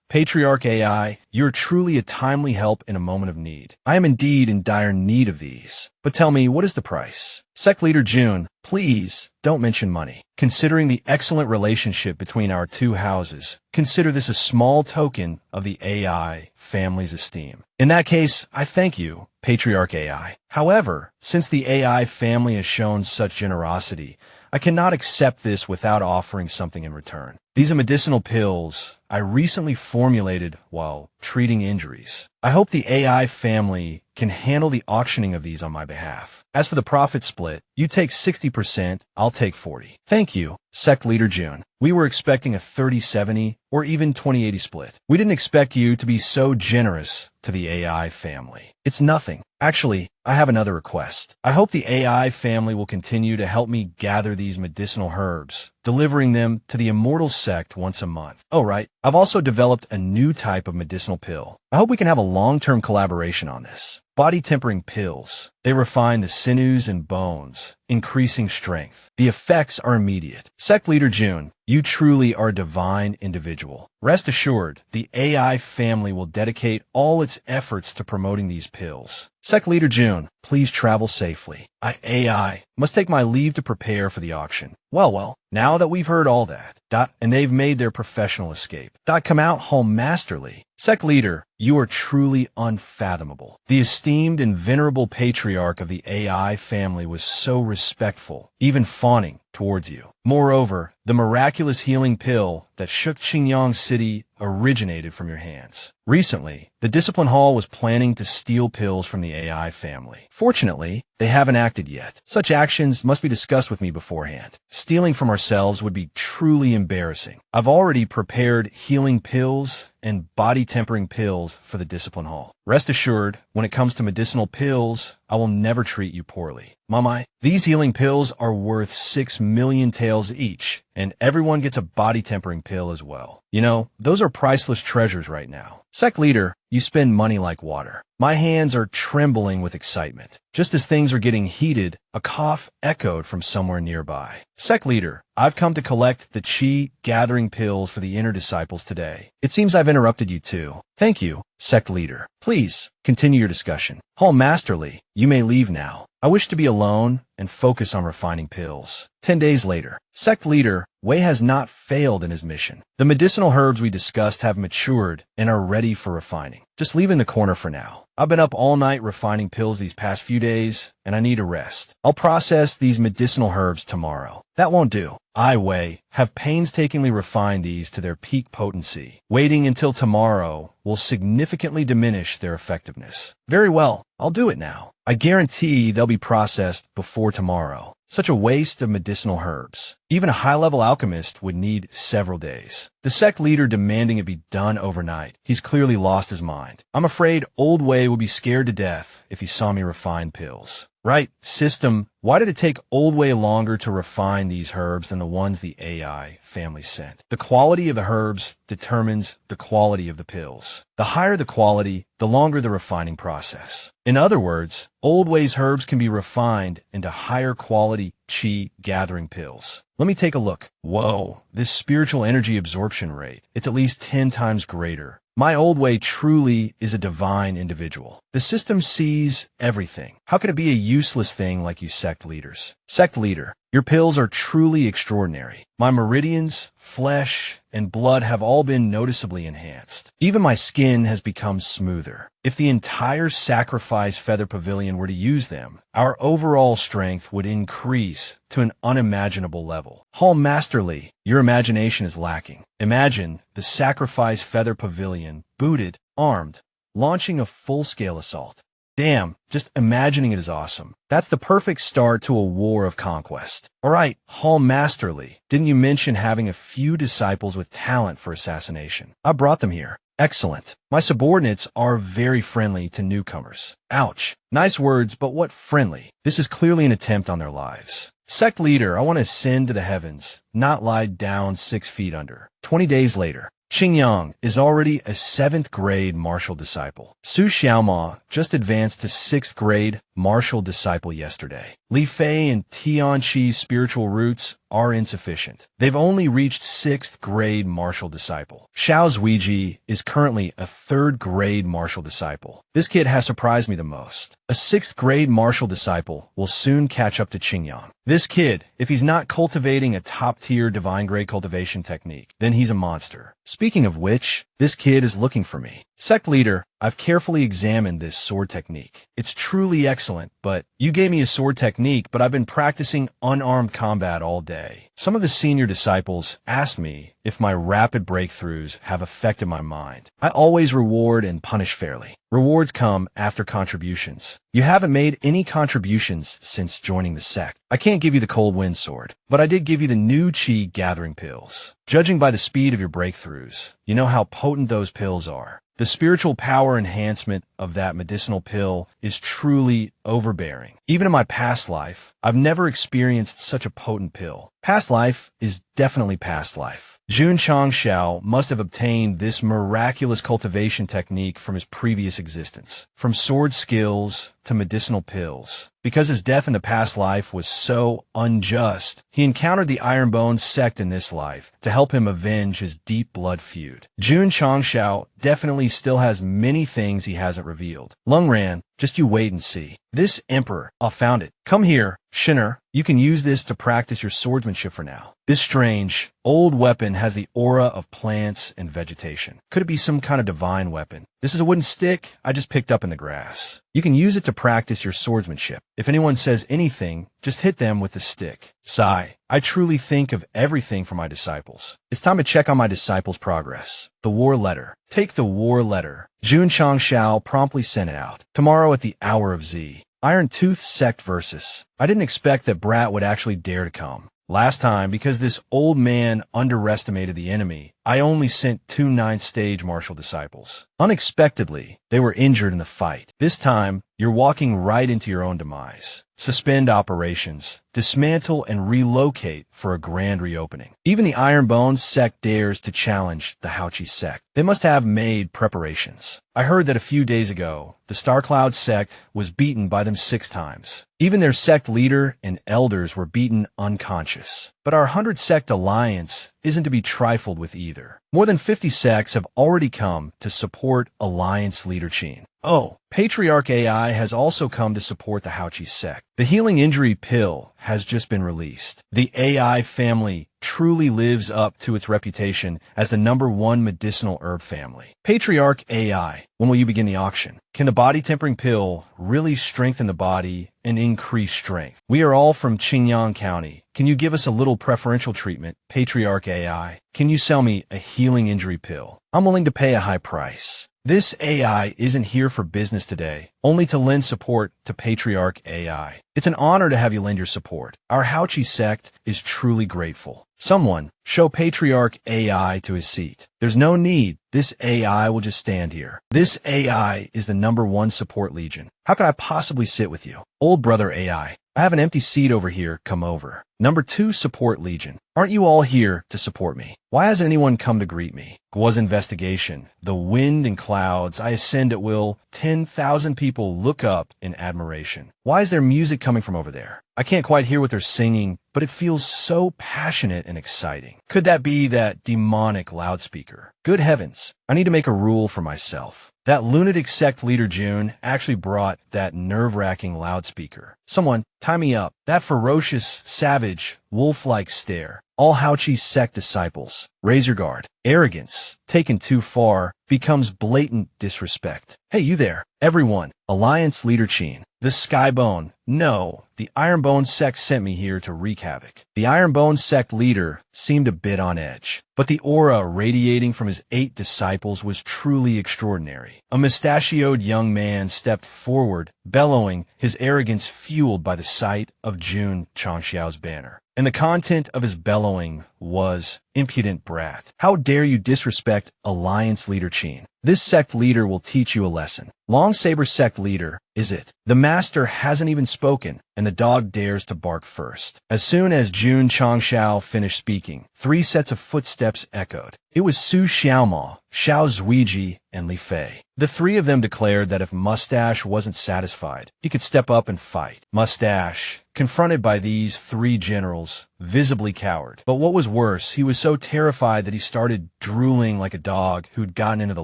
[SPEAKER 1] Patriarch AI, you're truly a timely help in a moment of need. I am indeed in dire need of these. But tell me, what is the price? Sect leader June, please don't mention money. Considering the excellent relationship between our two houses, consider this a small token of the AI family's esteem. In that case, I thank you, Patriarch AI. However, since the AI family has shown such generosity, I cannot accept this without offering something in return. These are medicinal pills I recently formulated while treating injuries. I hope the AI family can handle the auctioning of these on my behalf. As for the profit split, you take 60%, I'll take 40%. Thank you, Sect Leader June. We were expecting a 30-70 or even 20-80 split. We didn't expect you to be so generous to the AI family. It's nothing. Actually, I have another request. I hope the AI family will continue to help me gather these medicinal herbs, delivering them to the immortal sect once a month. Oh, right. I've also developed a new type of medicinal pill. I hope we can have a long-term collaboration on this. Body tempering pills. They refine the sinews and bones, increasing strength. The effects are immediate. Sect Leader June, you truly are a divine individual. Rest assured, the AI family will dedicate all its efforts to promoting these pills. Sect Leader June, please travel safely. AI must take my leave to prepare for the auction. Well, now that we've heard all that, and they've made their professional escape, come out home masterly. Sect Leader, you are truly unfathomable. The esteemed and venerable patriarch of the AI family was so respectful, even fawning towards you. Moreover, the miraculous healing pill that shook Qingyang City originated from your hands. Recently, the Discipline Hall was planning to steal pills from the AI family. Fortunately, they haven't acted yet. Such actions must be discussed with me beforehand. Stealing from ourselves would be truly embarrassing. I've already prepared healing pills and body tempering pills for the Discipline Hall. Rest assured, when it comes to medicinal pills, I will never treat you poorly. Mamai, these healing pills are worth 6 million taels each, and everyone gets a body tempering pill as well. You know, those are priceless treasures right now. Sect Leader, you spend money like water. My hands are trembling with excitement. Just as things are getting heated, a cough echoed from somewhere nearby. Sect Leader, I've come to collect the Qi gathering pills for the inner disciples today. It seems I've interrupted you too. Thank you, Sect Leader. Please, continue your discussion. Hall Masterly, you may leave now. I wish to be alone and focus on refining pills. 10 days later, sect leader Wei has not failed in his mission. The medicinal herbs we discussed have matured and are ready for refining. Just leave in the corner for now. I've been up all night refining pills these past few days, and I need a rest. I'll process these medicinal herbs tomorrow. That won't do. I, Wei, have painstakingly refined these to their peak potency. Waiting until tomorrow will significantly diminish their effectiveness. Very well, I'll do it now. I guarantee they'll be processed before tomorrow. Such a waste of medicinal herbs. Even a high-level alchemist would need several days. The sect leader demanding it be done overnight. He's clearly lost his mind. I'm afraid old Wei would be scared to death if he saw me refine pills. Right, system, why did it take old Wei longer to refine these herbs than the ones the AI family sent? The quality of the herbs determines the quality of the pills. The higher the quality, the longer the refining process. In other words, old Wei's herbs can be refined into higher quality qi gathering pills. Let me take a look. Whoa, this spiritual energy absorption rate, it's at least 10 times greater. My old Wei truly is a divine individual. The system sees everything. How could it be a useless thing like you sect leaders? Sect leader, your pills are truly extraordinary. My meridians, flesh, and blood have all been noticeably enhanced. Even my skin has become smoother. If the entire sacrifice feather pavilion were to use them, our overall strength would increase to an unimaginable level. Hall Masterly, your imagination is lacking. Imagine the sacrifice feather pavilion, booted, armed, launching a full-scale assault. Damn, just imagining it is awesome. That's the perfect start to a war of conquest. Alright, Hall Masterly, didn't you mention having a few disciples with talent for assassination? I brought them here. Excellent. My subordinates are very friendly to newcomers. Ouch. Nice words, but what friendly? This is clearly an attempt on their lives. Sect leader, I want to ascend to the heavens, not lie down 6 feet under. 20 days later, Qingyang is already a 7th grade martial disciple. Su Xiaoma just advanced to 6th grade martial disciple yesterday. Li Fei and Tianqi's spiritual roots are insufficient. They've only reached 6th grade martial disciple. Xiao Zuiji is currently a 3rd grade martial disciple. This kid has surprised me the most. A 6th grade martial disciple will soon catch up to Qingyang. This kid, if he's not cultivating a top-tier divine grade cultivation technique, then he's a monster. Speaking of which, this kid is looking for me. Sect leader, I've carefully examined this sword technique. It's truly excellent, but you gave me a sword technique, but I've been practicing unarmed combat all day. Some of the senior disciples asked me if my rapid breakthroughs have affected my mind. I always reward and punish fairly. Rewards come after contributions. You haven't made any contributions since joining the sect. I can't give you the cold wind sword, but I did give you the new qi gathering pills. Judging by the speed of your breakthroughs, you know how potent those pills are. The spiritual power enhancement of that medicinal pill is truly overbearing. Even in my past life, I've never experienced such a potent pill. Past life is definitely past life. Jun Changshao must have obtained this miraculous cultivation technique from his previous existence, from sword skills to medicinal pills. Because his death in the past life was so unjust, he encountered the Ironbone sect in this life to help him avenge his deep blood feud. Jun Changshao definitely still has many things he hasn't revealed. Lungran, just you wait and see. This emperor, I found it. Come here, Shinner. You can use this to practice your swordsmanship for now. This strange, old weapon has the aura of plants and vegetation. Could it be some kind of divine weapon? This is a wooden stick I just picked up in the grass. You can use it to practice your swordsmanship. If anyone says anything, just hit them with the stick. Sigh. I truly think of everything for my disciples. It's time to check on my disciples' progress. The war letter. Take the war letter. Jun Changshao promptly sent it out. Tomorrow at the hour of Z. Iron Tooth Sect versus. I didn't expect that Brat would actually dare to come. Last time, because this old man underestimated the enemy, I only sent 2 9th stage martial disciples. Unexpectedly, they were injured in the fight. This time, you're walking right into your own demise. Suspend operations, dismantle and relocate for a grand reopening. Even the Ironbone sect dares to challenge the Haochi sect. They must have made preparations. I heard that a few days ago, the Starcloud sect was beaten by them 6 times. Even their sect leader and elders were beaten unconscious. But our 100 sect alliance isn't to be trifled with either. More than 50 sects have already come to support Alliance leader Qin. Oh, Patriarch AI has also come to support the Haoqi sect. The healing injury pill has just been released. The AI family truly lives up to its reputation as the #1 medicinal herb family. Patriarch AI, when will you begin the auction? Can the body tempering pill really strengthen the body and increase strength? We are all from Qingyang County. Can you give us a little preferential treatment, Patriarch AI? Can you sell me a healing injury pill? I'm willing to pay a high price. This AI isn't here for business today, only to lend support to Patriarch AI. It's an honor to have you lend your support. Our Haoqi sect is truly grateful. Someone, show Patriarch AI to his seat. There's no need. This AI will just stand here. This AI is the #1 support legion. How could I possibly sit with you? Old brother AI, I have an empty seat over here. Come over. #2 support legion. Aren't you all here to support me? Why hasn't anyone come to greet me? Guo's investigation. The wind and clouds. I ascend at will. 10,000 people look up in admiration. Why is there music coming from over there? I can't quite hear what they're singing, but it feels so passionate and exciting. Could that be that demonic loudspeaker? Good heavens, I need to make a rule for myself. That lunatic sect leader June actually brought that nerve-wracking loudspeaker. Someone, tie me up. That ferocious, savage, wolf-like stare. All Haoqi sect disciples, raise your guard. Arrogance, taken too far, becomes blatant disrespect. Hey, you there. Everyone, Alliance Leader Qin. The Skybone. No, the Ironbone sect sent me here to wreak havoc. The Ironbone sect leader seemed a bit on edge, but the aura radiating from his 8 disciples was truly extraordinary. A mustachioed young man stepped forward, bellowing, his arrogance fueled by the sight of Jun Changxiao's banner. And the content of his bellowing was, impudent brat. How dare you disrespect Alliance Leader Qin? This sect leader will teach you a lesson. Longsaber sect leader, is it? The master hasn't even spoken, and the dog dares to bark first. As soon as Jun Changxiao finished speaking, 3 sets of footsteps echoed. It was Su Xiaoma, Xiao Zuiji, and Li Fei. The 3 of them declared that if Mustache wasn't satisfied, he could step up and fight. Mustache, confronted by these 3 generals, visibly cowered. But what was worse, he was so terrified that he started drooling like a dog who'd gotten into the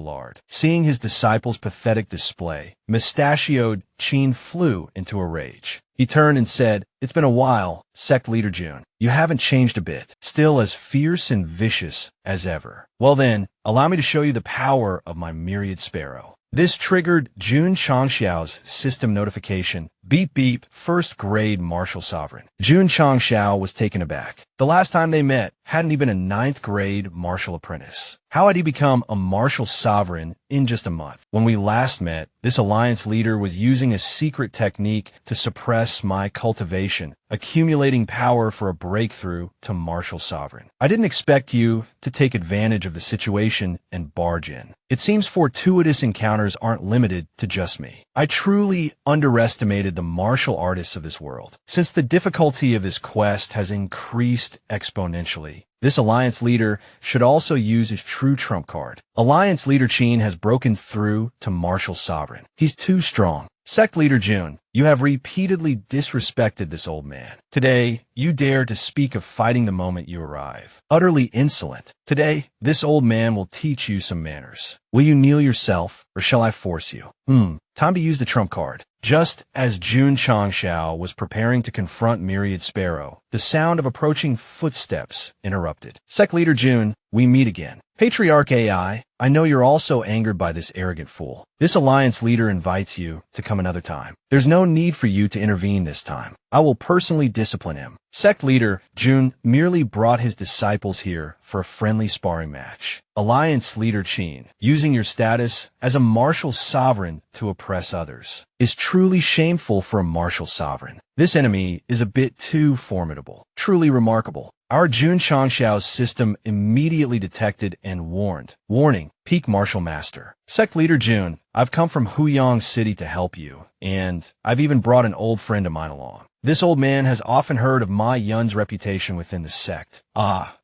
[SPEAKER 1] lard. Seeing his disciples' pathetic display, mustachioed Qin flew into a rage. He turned and said, "It's been a while, sect leader Jun. You haven't changed a bit, still as fierce and vicious as ever. Well then, allow me to show you the power of my myriad sparrow." This triggered Jun Changxiao's system notification. Beep beep, first grade martial sovereign. Jun Changxiao was taken aback. The last time they met, hadn't he been a 9th grade martial apprentice? How had he become a martial sovereign in just a month? When we last met, this alliance leader was using a secret technique to suppress my cultivation, accumulating power for a breakthrough to martial sovereign. I didn't expect you to take advantage of the situation and barge in. It seems fortuitous encounters aren't limited to just me. I truly underestimated the martial artists of this world. Since the difficulty of this quest has increased exponentially, this alliance leader should also use his true trump card. Alliance leader Qin has broken through to martial sovereign. He's too strong. Sect leader Jun, you have repeatedly disrespected this old man. Today, you dare to speak of fighting the moment you arrive. Utterly insolent. Today, this old man will teach you some manners. Will you kneel yourself, or shall I force you? Time to use the trump card. Just as Jun Changxiao was preparing to confront Myriad Sparrow, the sound of approaching footsteps interrupted. Sect leader Jun, we meet again. Patriarch AI, I know you're also angered by this arrogant fool. This alliance leader invites you to come another time. There's no need for you to intervene this time. I will personally discipline him. Sect leader Jun merely brought his disciples here for a friendly sparring match. Alliance leader Qin, using your status as a martial sovereign to oppress others, is truly shameful for a martial sovereign. This enemy is a bit too formidable. Truly remarkable. Our Jun Changxiao's system immediately detected and warned. Warning, peak martial master. Sect leader Jun, I've come from Huyang City to help you, and I've even brought an old friend of mine along. This old man has often heard of my Yun's reputation within the sect.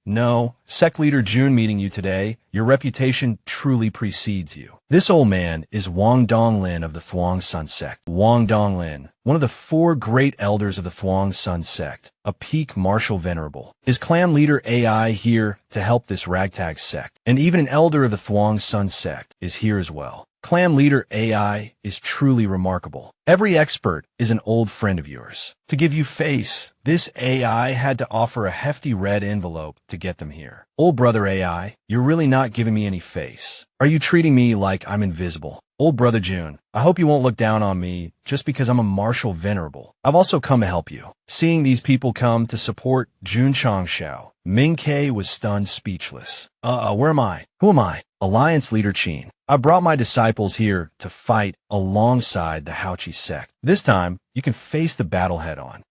[SPEAKER 1] No, sect leader Jun meeting you today, your reputation truly precedes you. This old man is Wang Donglin of the Thuong Sun sect. Wang Donglin, one of the 4 great elders of the Thuong Sun sect, a peak martial venerable. Is clan leader AI here to help this ragtag sect? And even an elder of the Thuong Sun sect is here as well. Clan Leader AI is truly remarkable. Every expert is an old friend of yours. To give you face, this AI had to offer a hefty red envelope to get them here. Old brother AI, you're really not giving me any face. Are you treating me like I'm invisible? Old brother June, I hope you won't look down on me just because I'm a martial venerable. I've also come to help you. Seeing these people come to support Jun Changshao, Ming Ke was stunned speechless. Where am I? Who am I? Alliance Leader Qin. I brought my disciples here to fight alongside the Haoqi sect. This time, you can face the battle head on.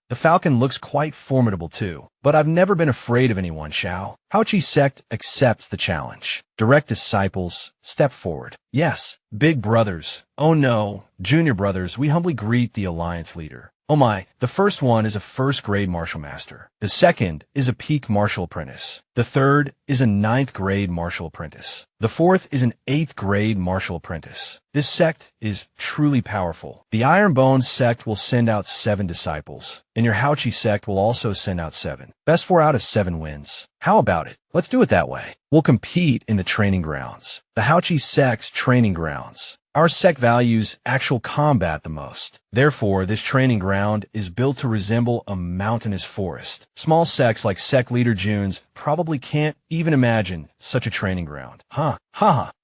[SPEAKER 1] The Falcon looks quite formidable too, but I've never been afraid of anyone, Xiao. Haoqi sect accepts the challenge. Direct disciples, step forward. Yes, big brothers. Oh no, junior brothers, we humbly greet the Alliance Leader. Oh my, the first one is a first-grade martial master. The second is a peak martial apprentice. The third is a 9th grade martial apprentice. The fourth is an 8th grade martial apprentice. This sect is truly powerful. The Iron Bones sect will send out 7 disciples, and your Haoqi sect will also send out 7. Best 4 out of 7 wins. How about it? Let's do it that way. We'll compete in the training grounds. The Haoqi sect's training grounds. Our sect values actual combat the most. Therefore, this training ground is built to resemble a mountainous forest. Small sects like Sect Leader June's probably can't even imagine such a training ground.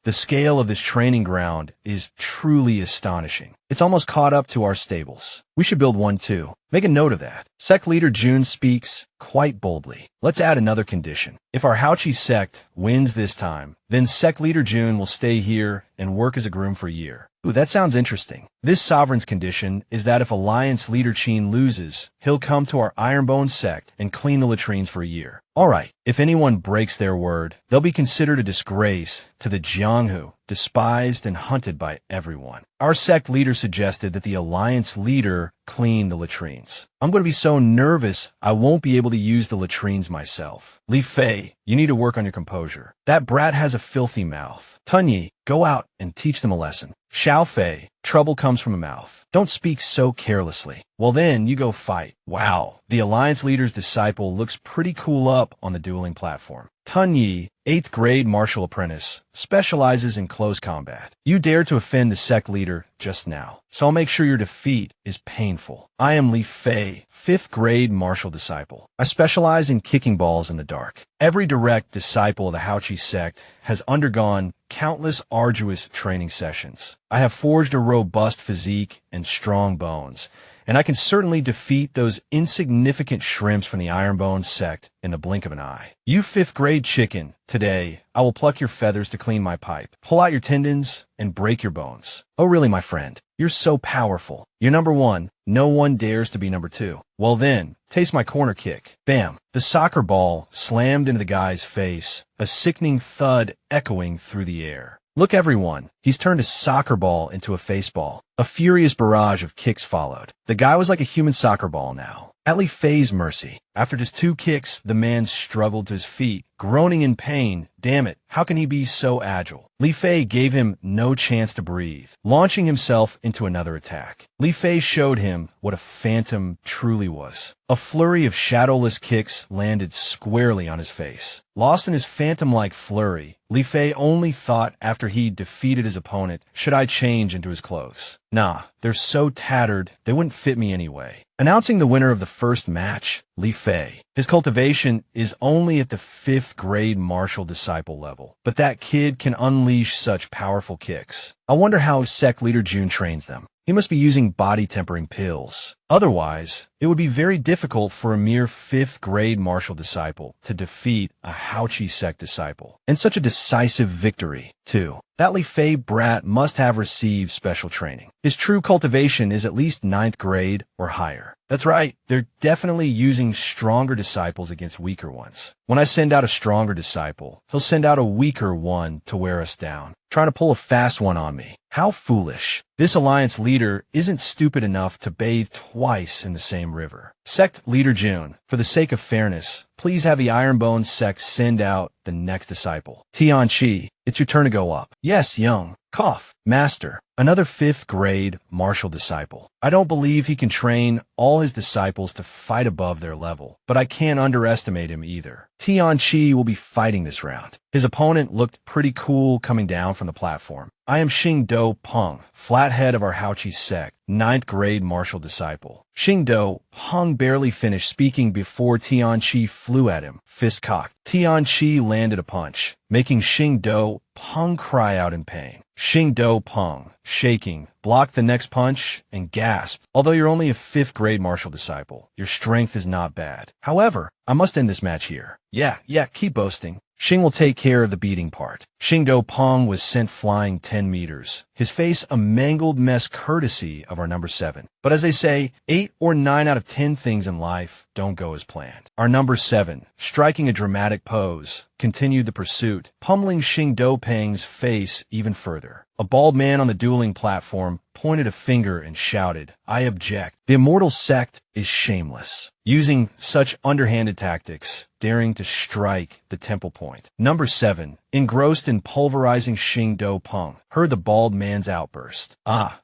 [SPEAKER 1] The scale of this training ground is truly astonishing. It's almost caught up to our stables. We should build one too. Make a note of that. Sect Leader June speaks quite boldly. Let's add another condition. If our Haoqi sect wins this time, then Sect Leader June will stay here and work as a groom for a year. Ooh, that sounds interesting. This sovereign's condition is that if Alliance Leader Qin loses, he'll come to our Ironbone sect and clean the latrines for a year. Alright, if anyone breaks their word, they'll be considered a disgrace to the Jianghu, despised and hunted by everyone. Our sect leader suggested that the Alliance leader clean the latrines. I'm going to be so nervous I won't be able to use the latrines myself. Li Fei, you need to work on your composure. That brat has a filthy mouth. Tunyi, go out and teach them a lesson. Xiao Fei, trouble comes from a mouth. Don't speak so carelessly. Well then, you go fight. Wow, the Alliance leader's disciple looks pretty cool up on the dueling platform. Tunyi, 8th grade martial apprentice, specializes in close combat. You dare to offend the sect leader just now, so I'll make sure your defeat is painful. I am Li Fei, 5th grade martial disciple. I specialize in kicking balls in the dark. Every direct disciple of the Haoqi sect has undergone countless arduous training sessions. I have forged a robust physique and strong bones, and I can certainly defeat those insignificant shrimps from the Ironbone sect in the blink of an eye. You 5th grade chicken, today I will pluck your feathers to clean my pipe, pull out your tendons, and break your bones. Oh really, my friend, you're so powerful. You're number 1. No one dares to be number 2. Well then, taste my corner kick. Bam! The soccer ball slammed into the guy's face, a sickening thud echoing through the air. Look everyone, he's turned a soccer ball into a face ball. A furious barrage of kicks followed. The guy was like a human soccer ball now. At Li Fei's mercy. After just 2 kicks, the man struggled to his feet, groaning in pain. Damn it, how can he be so agile? Li Fei gave him no chance to breathe, launching himself into another attack. Li Fei showed him what a phantom truly was. A flurry of shadowless kicks landed squarely on his face. Lost in his phantom-like flurry, Li Fei only thought after he defeated his opponent, should I change into his clothes? Nah, they're so tattered, they wouldn't fit me anyway. Announcing the winner of the first match, Li Fei. His cultivation is only at the 5th grade martial disciple level, but that kid can unleash such powerful kicks. I wonder how sect leader June trains them. He must be using body tempering pills. Otherwise, it would be very difficult for a mere 5th grade martial disciple to defeat a Haoqi sect disciple. And such a decisive victory, too. That Li Fei brat must have received special training. His true cultivation is at least 9th grade or higher. That's right, they're definitely using stronger disciples against weaker ones. When I send out a stronger disciple, he'll send out a weaker one to wear us down, trying to pull a fast one on me. How foolish. This alliance leader isn't stupid enough to bathe twice in the same river. Sect Leader June, for the sake of fairness, please have the Ironbone sect send out the next disciple. Tian Chi, it's your turn to go up. Yes, Young. Cough. Master. Another 5th grade martial disciple. I don't believe he can train all his disciples to fight above their level, but I can't underestimate him either. Tianqi will be fighting this round. His opponent looked pretty cool coming down from the platform. I am Xingdo Peng, flathead of our Haoqi sect, 9th grade martial disciple. Xingdo Peng barely finished speaking before Tianqi flew at him, fist cocked. Tianqi landed a punch, making Xingdo Peng cry out in pain. Xingdo Peng, shaking, blocked the next punch and gasped. Although you're only a 5th grade martial disciple, your strength is not bad. However, I must end this match here. Yeah, keep boasting. Xing will take care of the beating part. Xingdo Peng was sent flying 10 meters, his face a mangled mess courtesy of our number 7. But as they say, 8 or 9 out of 10 things in life don't go as planned. Our number 7, striking a dramatic pose, continued the pursuit, pummeling Xingdo Peng's face even further. A bald man on the dueling platform pointed a finger and shouted, "I object. The immortal sect is shameless, using such underhanded tactics, daring to strike the temple point." Number 7, engrossed in pulverizing Xingdo Peng, heard the bald man's outburst.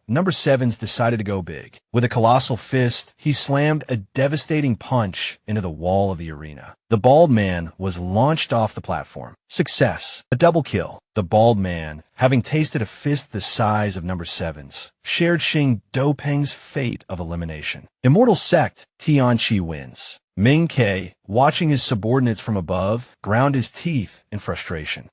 [SPEAKER 1] Number 7's decided to go big. With a colossal fist, he slammed a devastating punch into the wall of the arena. The bald man was launched off the platform. Success. A double kill. The bald man, having tasted a fist the size of number 7's, shared Xingdo Peng's fate of elimination. Immortal Sect, Tianqi wins. Ming Ke, watching his subordinates from above, ground his teeth in frustration.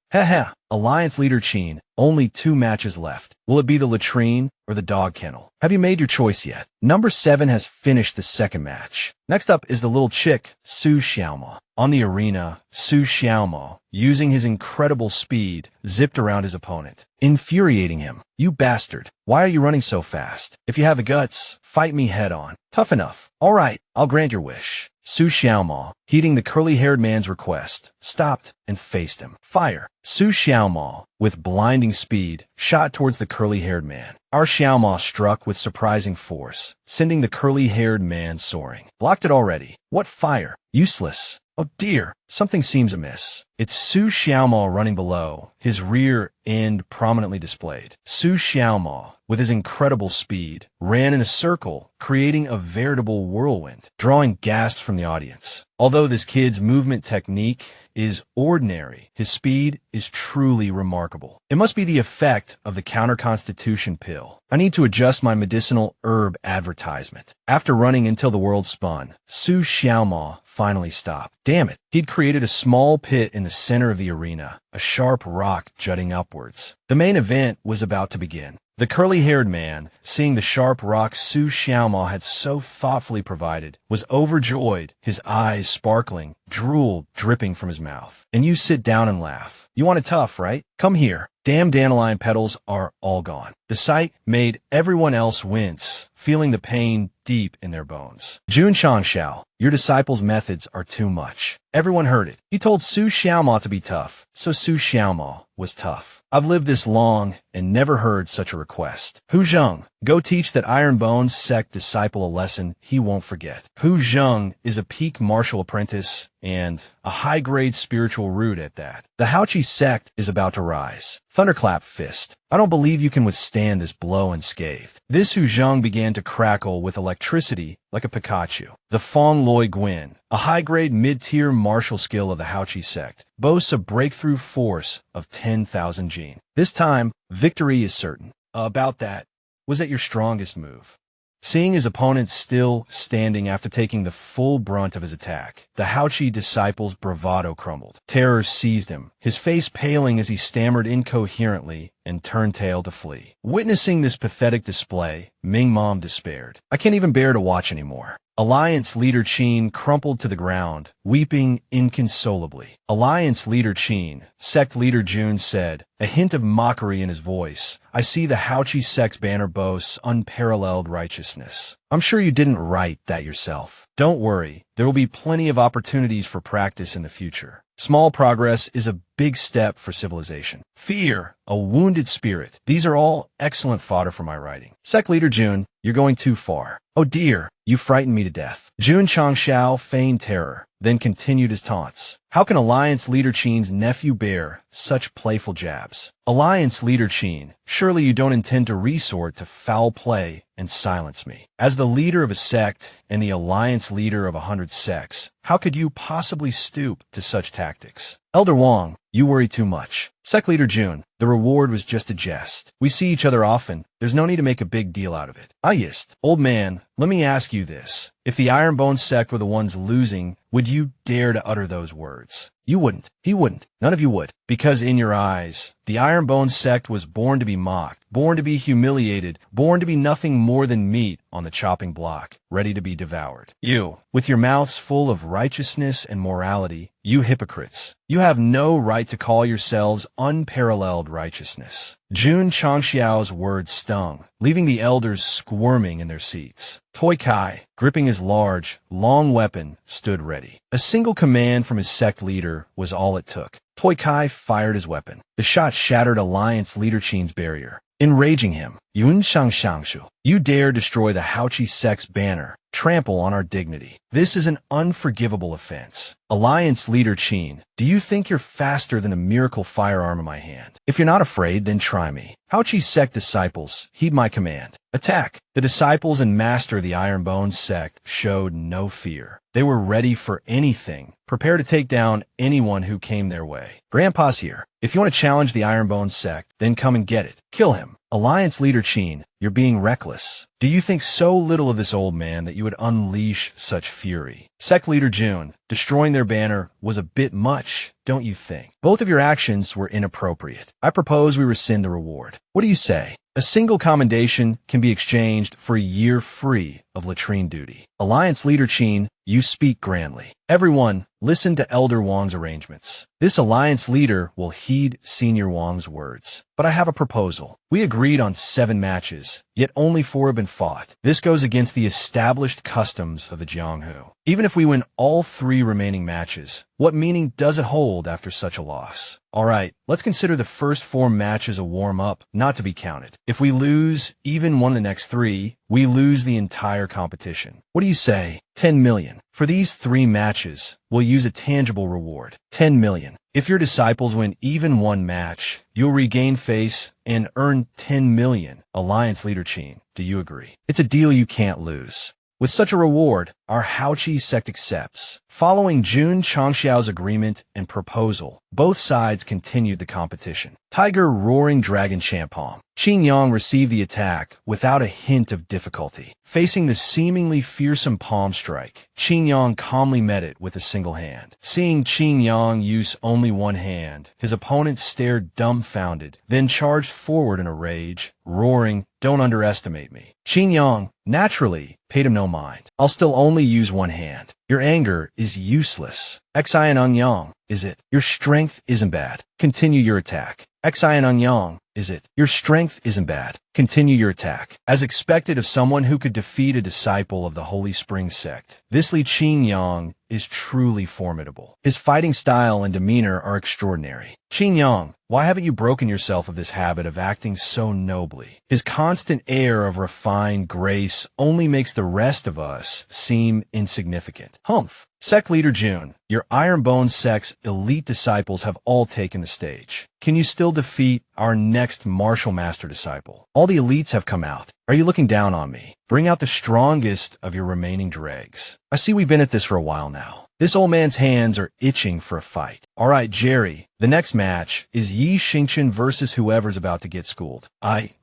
[SPEAKER 1] Alliance leader Qin, only 2 matches left. Will it be the latrine or the dog kennel? Have you made your choice yet? Number 7 has finished the 2nd match. Next up is the little chick, Su Xiaoma. On the arena, Su Xiaoma, using his incredible speed, zipped around his opponent, infuriating him. "You bastard. Why are you running so fast? If you have the guts, fight me head on." "Tough enough. All right, I'll grant your wish." Su Xiaoma, heeding the curly-haired man's request, stopped and faced him. Fire. Su Xiaoma, with blinding speed, shot towards the curly-haired man. Our Xiaoma struck with surprising force, sending the curly-haired man soaring. Blocked it already. What fire? Useless. Oh dear, something seems amiss. It's Su Xiaoma running below, his rear end prominently displayed. Su Xiaoma, with his incredible speed, ran in a circle, creating a veritable whirlwind, drawing gasps from the audience. Although this kid's movement technique is ordinary, his speed is truly remarkable. It must be the effect of the counter-constitution pill. I need to adjust my medicinal herb advertisement. After running until the world spun, Su Xiaoma finally stopped. Damn it, he'd created a small pit in the center of the arena, a sharp rock jutting upwards. The main event was about to begin. The curly-haired man, seeing the sharp rock Su Xiaoma had so thoughtfully provided, was overjoyed, his eyes sparkling, drool dripping from his mouth. "And you sit down and laugh. You want it tough, right? Come here." Damn dandelion petals are all gone. The sight made everyone else wince, feeling the pain deep in their bones. Jun Changshao, your disciple's methods are too much. Everyone heard it. He told Su Xiaoma to be tough, so Su Xiaoma was tough. I've lived this long and never heard such a request. Hu Zheng, go teach that Iron Bones sect disciple a lesson he won't forget. Hu Zheng is a peak martial apprentice and a high-grade spiritual root at that. The Haoqi sect is about to rise. Thunderclap fist. I don't believe you can withstand this blow unscathed. This Hu Zheng began to crackle with electricity like a Pikachu. The Fong Loi Gwyn, a high-grade mid-tier martial skill of the Haoqi sect, boasts a breakthrough force of 10,000 Jin. This time, victory is certain. About that, was that your strongest move? Seeing his opponent still standing after taking the full brunt of his attack, the Haoqi disciple's bravado crumbled. Terror seized him, his face paling as he stammered incoherently and turned tail to flee. Witnessing this pathetic display, Ming Mom despaired. I can't even bear to watch anymore. Alliance leader Qin crumpled to the ground, weeping inconsolably. Alliance leader Qin, sect leader Jun said, a hint of mockery in his voice, I see the Haoqi sect's banner boasts unparalleled righteousness. I'm sure you didn't write that yourself. Don't worry, there will be plenty of opportunities for practice in the future. Small progress is a big step for civilization. Fear, a wounded spirit. These are all excellent fodder for my writing. Sect leader Jun, you're going too far. Oh dear, you frightened me to death. Jun Changshao feigned terror, then continued his taunts. How can Alliance Leader Qin's nephew bear such playful jabs? Alliance Leader Qin, surely you don't intend to resort to foul play and silence me. As the leader of a sect and the alliance leader of 100 sects, how could you possibly stoop to such tactics? Elder Wang, you worry too much. Sect Leader Jun, the reward was just a jest. We see each other often. There's no need to make a big deal out of it. Ayist, old man, let me ask you this. If the Ironbone sect were the ones losing, would you dare to utter those words? You wouldn't. He wouldn't. None of you would. Because in your eyes, the Ironbone sect was born to be mocked, born to be humiliated, born to be nothing more than meat on the chopping block, ready to be devoured. You, with your mouths full of righteousness and morality, you hypocrites, you have no right to call yourselves unparalleled righteousness. Jun Changxiao's words stung, leaving the elders squirming in their seats. Toi Kai, gripping his large, long weapon, stood ready. A single command from his sect leader was all it took. Toi Kai fired his weapon. The shot shattered Alliance Leader Qin's barrier, enraging him. Yun Shangshu, you dare destroy the Haoqi sect's banner, trample on our dignity. This is an unforgivable offense. Alliance Leader Qin, do you think you're faster than a miracle firearm in my hand? If you're not afraid, then try me. Haoqi sect disciples, heed my command. Attack! The disciples and master of the Ironbone sect showed no fear. They were ready for anything, prepared to take down anyone who came their way. Grandpa's here. If you want to challenge the Ironbone sect, then come and get it. Kill him. Alliance Leader Qin, you're being reckless. Do you think so little of this old man that you would unleash such fury? Sect Leader Jun, destroying their banner was a bit much, don't you think? Both of your actions were inappropriate. I propose we rescind the reward. What do you say? A single commendation can be exchanged for a year free of latrine duty. Alliance Leader Qin, you speak grandly. Everyone, listen to Elder Wang's arrangements. This alliance leader will heed Senior Wang's words. But I have a proposal. We agreed on 7 matches, yet only 4 have been fought. This goes against the established customs of the Jianghu. Even if we win all 3 remaining matches, what meaning does it hold after such a loss? Alright, let's consider the first 4 matches a warm-up, not to be counted. If we lose even one of the next 3, we lose the entire competition. What do you say? 10 million. For these 3 matches, we'll use a tangible reward. 10 million. If your disciples win even 1 match, you'll regain face and earn 10 million. Alliance Leader Qin, do you agree? It's a deal you can't lose. With such a reward, our Haoqi sect accepts. Following Jun Changxiao's agreement and proposal, both sides continued the competition. Tiger Roaring Dragon Champalm. Qin Yang received the attack without a hint of difficulty. Facing the seemingly fearsome palm strike, Qin Yang calmly met it with a single hand. Seeing Qin Yang use only one hand, his opponent stared dumbfounded, then charged forward in a rage, roaring, "Don't underestimate me." Qin Yang, naturally, paid him no mind. "I'll still only use one hand. Your anger is useless. Xian Yang, is it? Your strength isn't bad. Continue your attack. Xian Yang, is it? Your strength isn't bad. Continue your attack." As expected of someone who could defeat a disciple of the Holy Spring sect, this Li Qin Yang is truly formidable. His fighting style and demeanor are extraordinary. Qin Yang, why haven't you broken yourself of this habit of acting so nobly? His constant air of refined grace only makes the rest of us seem insignificant. Humph. Sect Leader Jun, your Ironbone sect's elite disciples have all taken the stage. Can you still defeat our next martial master disciple? All the elites have come out. Are you looking down on me? Bring out the strongest of your remaining dregs. I see we've been at this for a while now. This old man's hands are itching for a fight. All right, Jerry, the next match is Yi Xingchen versus whoever's about to get schooled.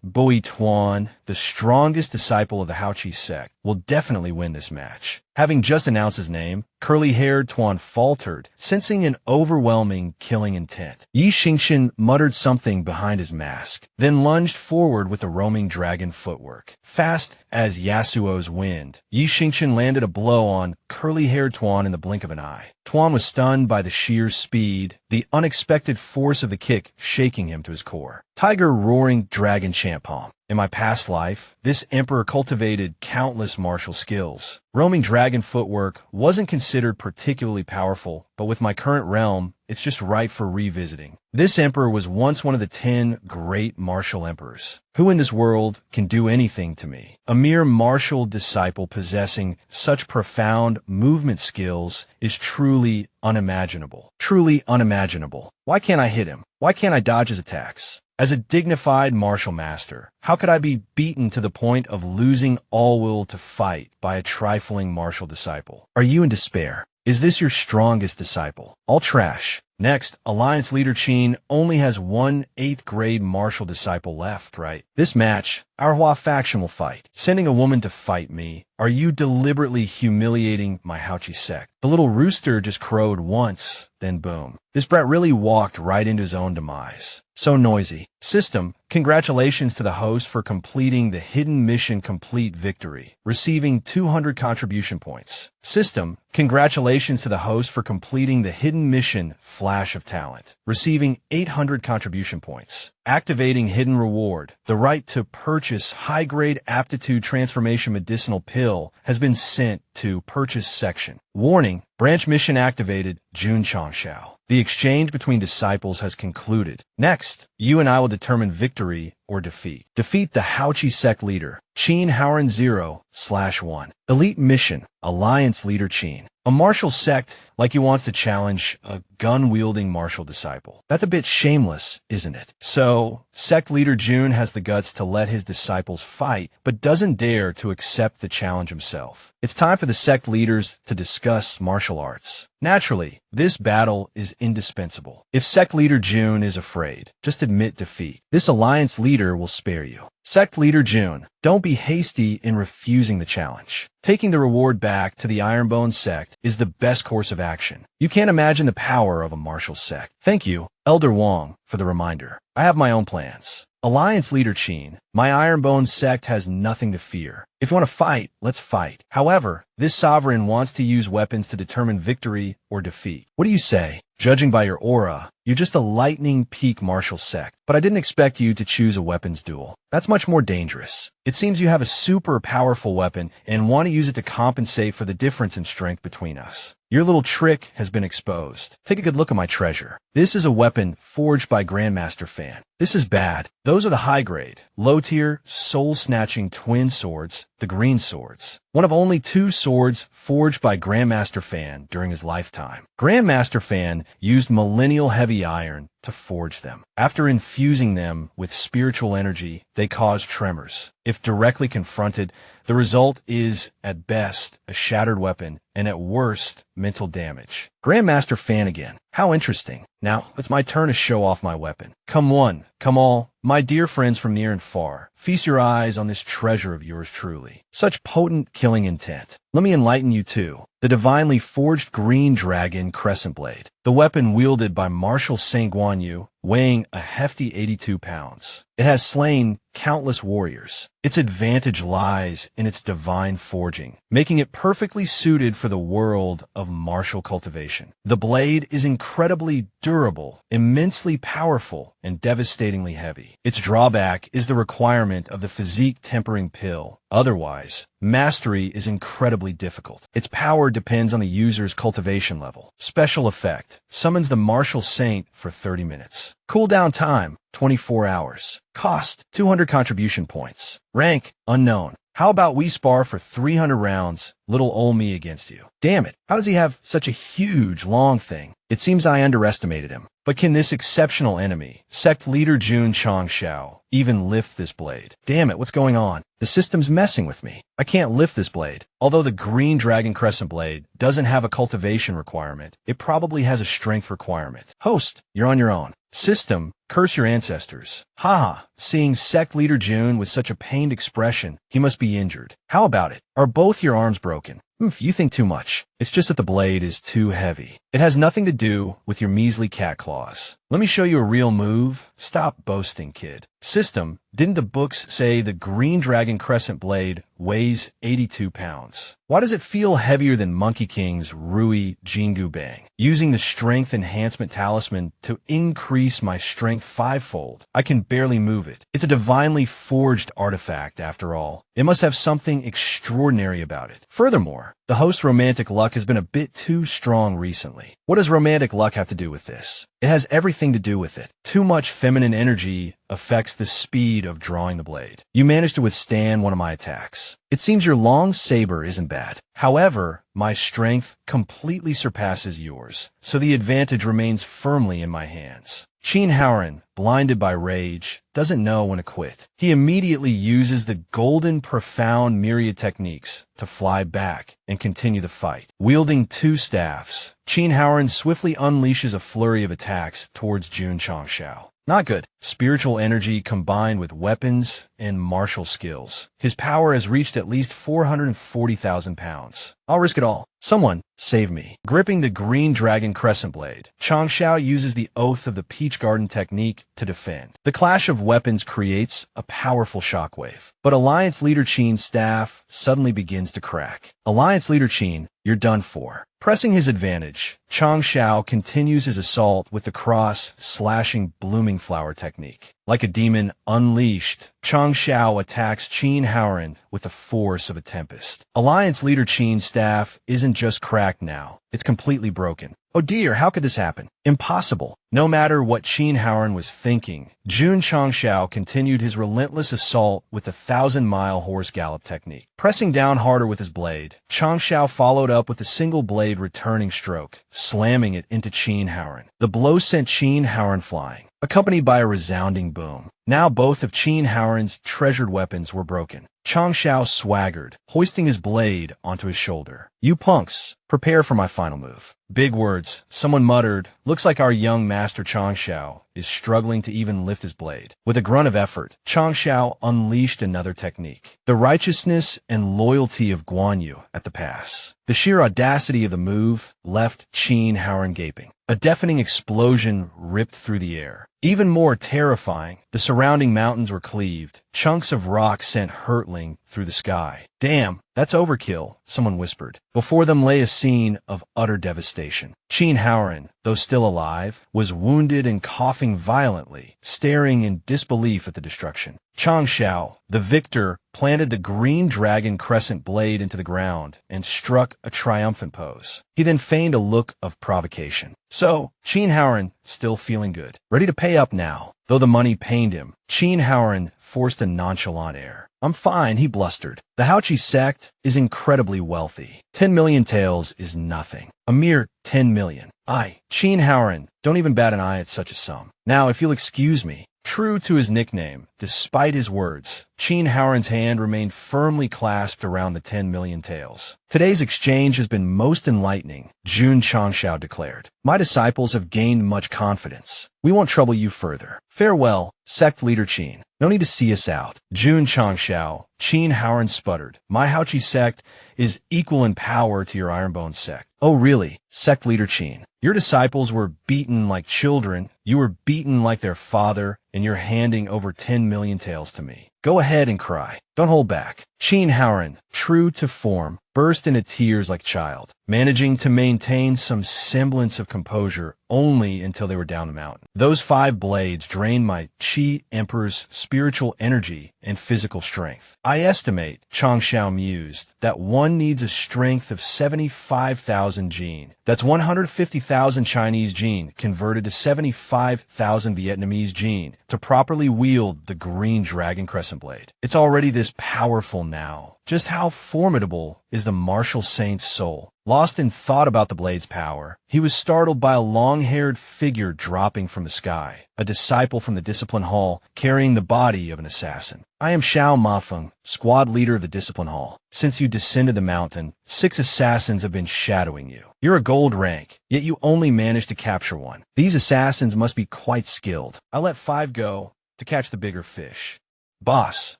[SPEAKER 1] Bui Tuan, the strongest disciple of the Haoqi sect, will definitely win this match. Having just announced his name, curly-haired Tuan faltered, sensing an overwhelming killing intent. Yi Xingchen muttered something behind his mask, then lunged forward with a roaming dragon footwork. Fast as Yasuo's wind, Yi Xingchen landed a blow on curly-haired Tuan in the blink of an eye. Tuan was stunned by the sheer speed, the unexpected force of the kick shaking him to his core. Tiger Roaring Dragon Champalm. In my past life, this emperor cultivated countless martial skills. Roaming dragon footwork wasn't considered particularly powerful, but with my current realm, it's just ripe for revisiting. This emperor was once one of the 10 great martial emperors. Who in this world can do anything to me? A mere martial disciple possessing such profound movement skills is truly unimaginable. Truly unimaginable. Why can't I hit him? Why can't I dodge his attacks? As a dignified martial master, how could I be beaten to the point of losing all will to fight by a trifling martial disciple? Are you in despair? Is this your strongest disciple? All trash. Next, Alliance Leader Qin only has one 8th grade martial disciple left, right? This match, our Hua faction will fight. Sending a woman to fight me. Are you deliberately humiliating my Haoqi sect? The little rooster just crowed once, then boom. This brat really walked right into his own demise. So noisy. System, congratulations to the host for completing the hidden mission complete victory, receiving 200 contribution points. System, congratulations to the host for completing the hidden mission flash of talent, receiving 800 contribution points. Activating hidden reward. The right to purchase high-grade aptitude transformation medicinal pill has been sent to purchase section. Warning, branch mission activated, Jun Changshao. The exchange between disciples has concluded. Next, you and I will determine victory or defeat. Defeat the Haoqi sect leader, Qin Haoren 0/1. Elite mission, Alliance Leader Qin. A martial sect like he wants to challenge a gun-wielding martial disciple. That's a bit shameless, isn't it? So, sect leader Jun has the guts to let his disciples fight, but doesn't dare to accept the challenge himself. It's time for the sect leaders to discuss martial arts. Naturally, this battle is indispensable. If sect leader Jun is afraid, just admit defeat. This alliance leader will spare you. Sect leader Jun, don't be hasty in refusing the challenge. Taking the reward back to the Ironbone sect is the best course of action. You can't imagine the power of a martial sect. Thank you, Elder Wong, for the reminder. I have my own plans. Alliance Leader Qin, my Ironbone sect has nothing to fear. If you want to fight, let's fight. However, this sovereign wants to use weapons to determine victory or defeat. What do you say? Judging by your aura, you're just a lightning peak martial sect, but I didn't expect you to choose a weapons duel. That's much more dangerous. It seems you have a super powerful weapon and want to use it to compensate for the difference in strength between us. Your little trick has been exposed. Take a good look at my treasure. This is a weapon forged by Grandmaster Fan. This is bad. Those are the high-grade, low-tier, soul-snatching twin swords, the green swords. One of only 2 swords forged by Grandmaster Fan during his lifetime. Grandmaster Fan used millennial heavy iron to forge them. After infusing them with spiritual energy, they cause tremors. If directly confronted, the result is, at best, a shattered weapon, and at worst, mental damage. Grandmaster Fan again. How interesting. Now, it's my turn to show off my weapon. Come one, come all, my dear friends from near and far, feast your eyes on this treasure of yours truly. Such potent killing intent. Let me enlighten you too. The divinely forged green dragon crescent blade. The weapon wielded by Marshal Saint Guan Yu, weighing a hefty 82 pounds. It has slain countless warriors. Its advantage lies in its divine forging, making it perfectly suited for the world of martial cultivation. The blade is incredibly durable, immensely powerful, and devastatingly heavy. Its drawback is the requirement of the physique tempering pill. Otherwise, mastery is incredibly difficult. Its power depends on the user's cultivation level. Special effect. Summons the martial saint for 30 minutes. Cooldown time, 24 hours. Cost, 200 contribution points. Rank, unknown. How about we spar for 300 rounds, little ol' me against you? Damn it, how does he have such a huge, long thing? It seems I underestimated him. But can this exceptional enemy, sect leader Jun Changshao, even lift this blade? Damn it, what's going on? The system's messing with me. I can't lift this blade. Although the green dragon crescent blade doesn't have a cultivation requirement, it probably has a strength requirement. Host, you're on your own. System, curse your ancestors. Haha, seeing sect leader Jun with such a pained expression, he must be injured. How about it? Are both your arms broken? You think too much. It's just that the blade is too heavy. It has nothing to do with your measly cat claws. Let me show you a real move. Stop boasting, kid. System, didn't the books say the green dragon crescent blade weighs 82 pounds? Why does it feel heavier than Monkey King's Rui Jingu Bang? Using the strength enhancement talisman to increase my strength 5-fold, I can barely move it. It's a divinely forged artifact, after all. It must have something extraordinary about it. Furthermore, the host romantic luck luck has been a bit too strong recently. What does romantic luck have to do with this? It has everything to do with it. Too much feminine energy affects the speed of drawing the blade. You managed to withstand one of my attacks. It seems your long saber isn't bad. However, my strength completely surpasses yours, so the advantage remains firmly in my hands. Qin Haoran, blinded by rage, doesn't know when to quit. He immediately uses the golden profound myriad techniques to fly back and continue the fight. Wielding two staffs, Qin Haoran swiftly unleashes a flurry of attacks towards Jun Changshao. Not good. Spiritual energy combined with weapons and martial skills. His power has reached at least 440,000 pounds. I'll risk it all. Someone, save me. Gripping the green dragon crescent blade, Changshao uses the Oath of the Peach Garden technique to defend. The clash of weapons creates a powerful shockwave. But Alliance Leader Qin's staff suddenly begins to crack. Alliance Leader Qin, you're done for. Pressing his advantage, Changshao continues his assault with the cross-slashing blooming flower technique. Like a demon unleashed, Changshao attacks Qin Haoran with the force of a tempest. Alliance Leader Qin's staff isn't just cracked now, it's completely broken. Oh dear, how could this happen? Impossible. No matter what Qin Haoran was thinking, Jun Changshao continued his relentless assault with the 1,000-mile horse gallop technique. Pressing down harder with his blade, Changshao followed up with a single blade returning stroke, slamming it into Qin Haoran. The blow sent Qin Haoran flying, accompanied by a resounding boom. Now both of Qin Haoran's treasured weapons were broken. Changshao swaggered, hoisting his blade onto his shoulder. You punks, prepare for my final move. Big words. Someone muttered, looks like our young master Changshao is struggling to even lift his blade. With a grunt of effort, Changshao unleashed another technique. The righteousness and loyalty of Guan Yu at the pass. The sheer audacity of the move left Qin Haoran gaping. A deafening explosion ripped through the air. Even more terrifying, the surrounding mountains were cleaved, chunks of rock sent hurtling through the sky. Damn, that's overkill, someone whispered. Before them lay a scene of utter devastation. Qin Haoran, though still alive, was wounded and coughing violently, staring in disbelief at the destruction. Changshao, the victor, planted the green dragon crescent blade into the ground and struck a triumphant pose. He then feigned a look of provocation. So, Qin Haoran, still feeling good, ready to pay up now. Though the money pained him, Qin Haoran forced a nonchalant air. I'm fine, he blustered. The Haochi sect is incredibly wealthy. 10 million taels is nothing. A mere 10 million. Qin Haoran, don't even bat an eye at such a sum. Now, if you'll excuse me. True to his nickname, despite his words, Qin Haoran's hand remained firmly clasped around the 10 million taels. Today's exchange has been most enlightening, Jun Changshao declared. My disciples have gained much confidence. We won't trouble you further. Farewell, sect leader Qin. No need to see us out. Jun Changshao, Qin Haoran sputtered. My Haochi sect is equal in power to your Ironbone sect. Oh really, sect leader Qin. Your disciples were beaten like children, you were beaten like their father, and you're handing over 10 million taels to me. Go ahead and cry. Don't hold back. Qin Haoran, true to form, burst into tears like a child, managing to maintain some semblance of composure only until they were down the mountain. Those 5 blades drained my Qi Emperor's spiritual energy and physical strength. I estimate, Changshao mused, that one needs a strength of 75,000 jin. That's 150,000 Chinese jin converted to 75,000 Vietnamese jin to properly wield the green dragon crescent blade. It's already this powerful now. Just how formidable is the martial saint's soul? Lost in thought about the blade's power, he was startled by a long-haired figure dropping from the sky, a disciple from the discipline hall carrying the body of an assassin. I am Xiao Mafeng, squad leader of the discipline hall. Since you descended the mountain, 6 assassins have been shadowing you. You're a gold rank, yet you only managed to capture one. These assassins must be quite skilled. I let 5 go to catch the bigger fish. Boss,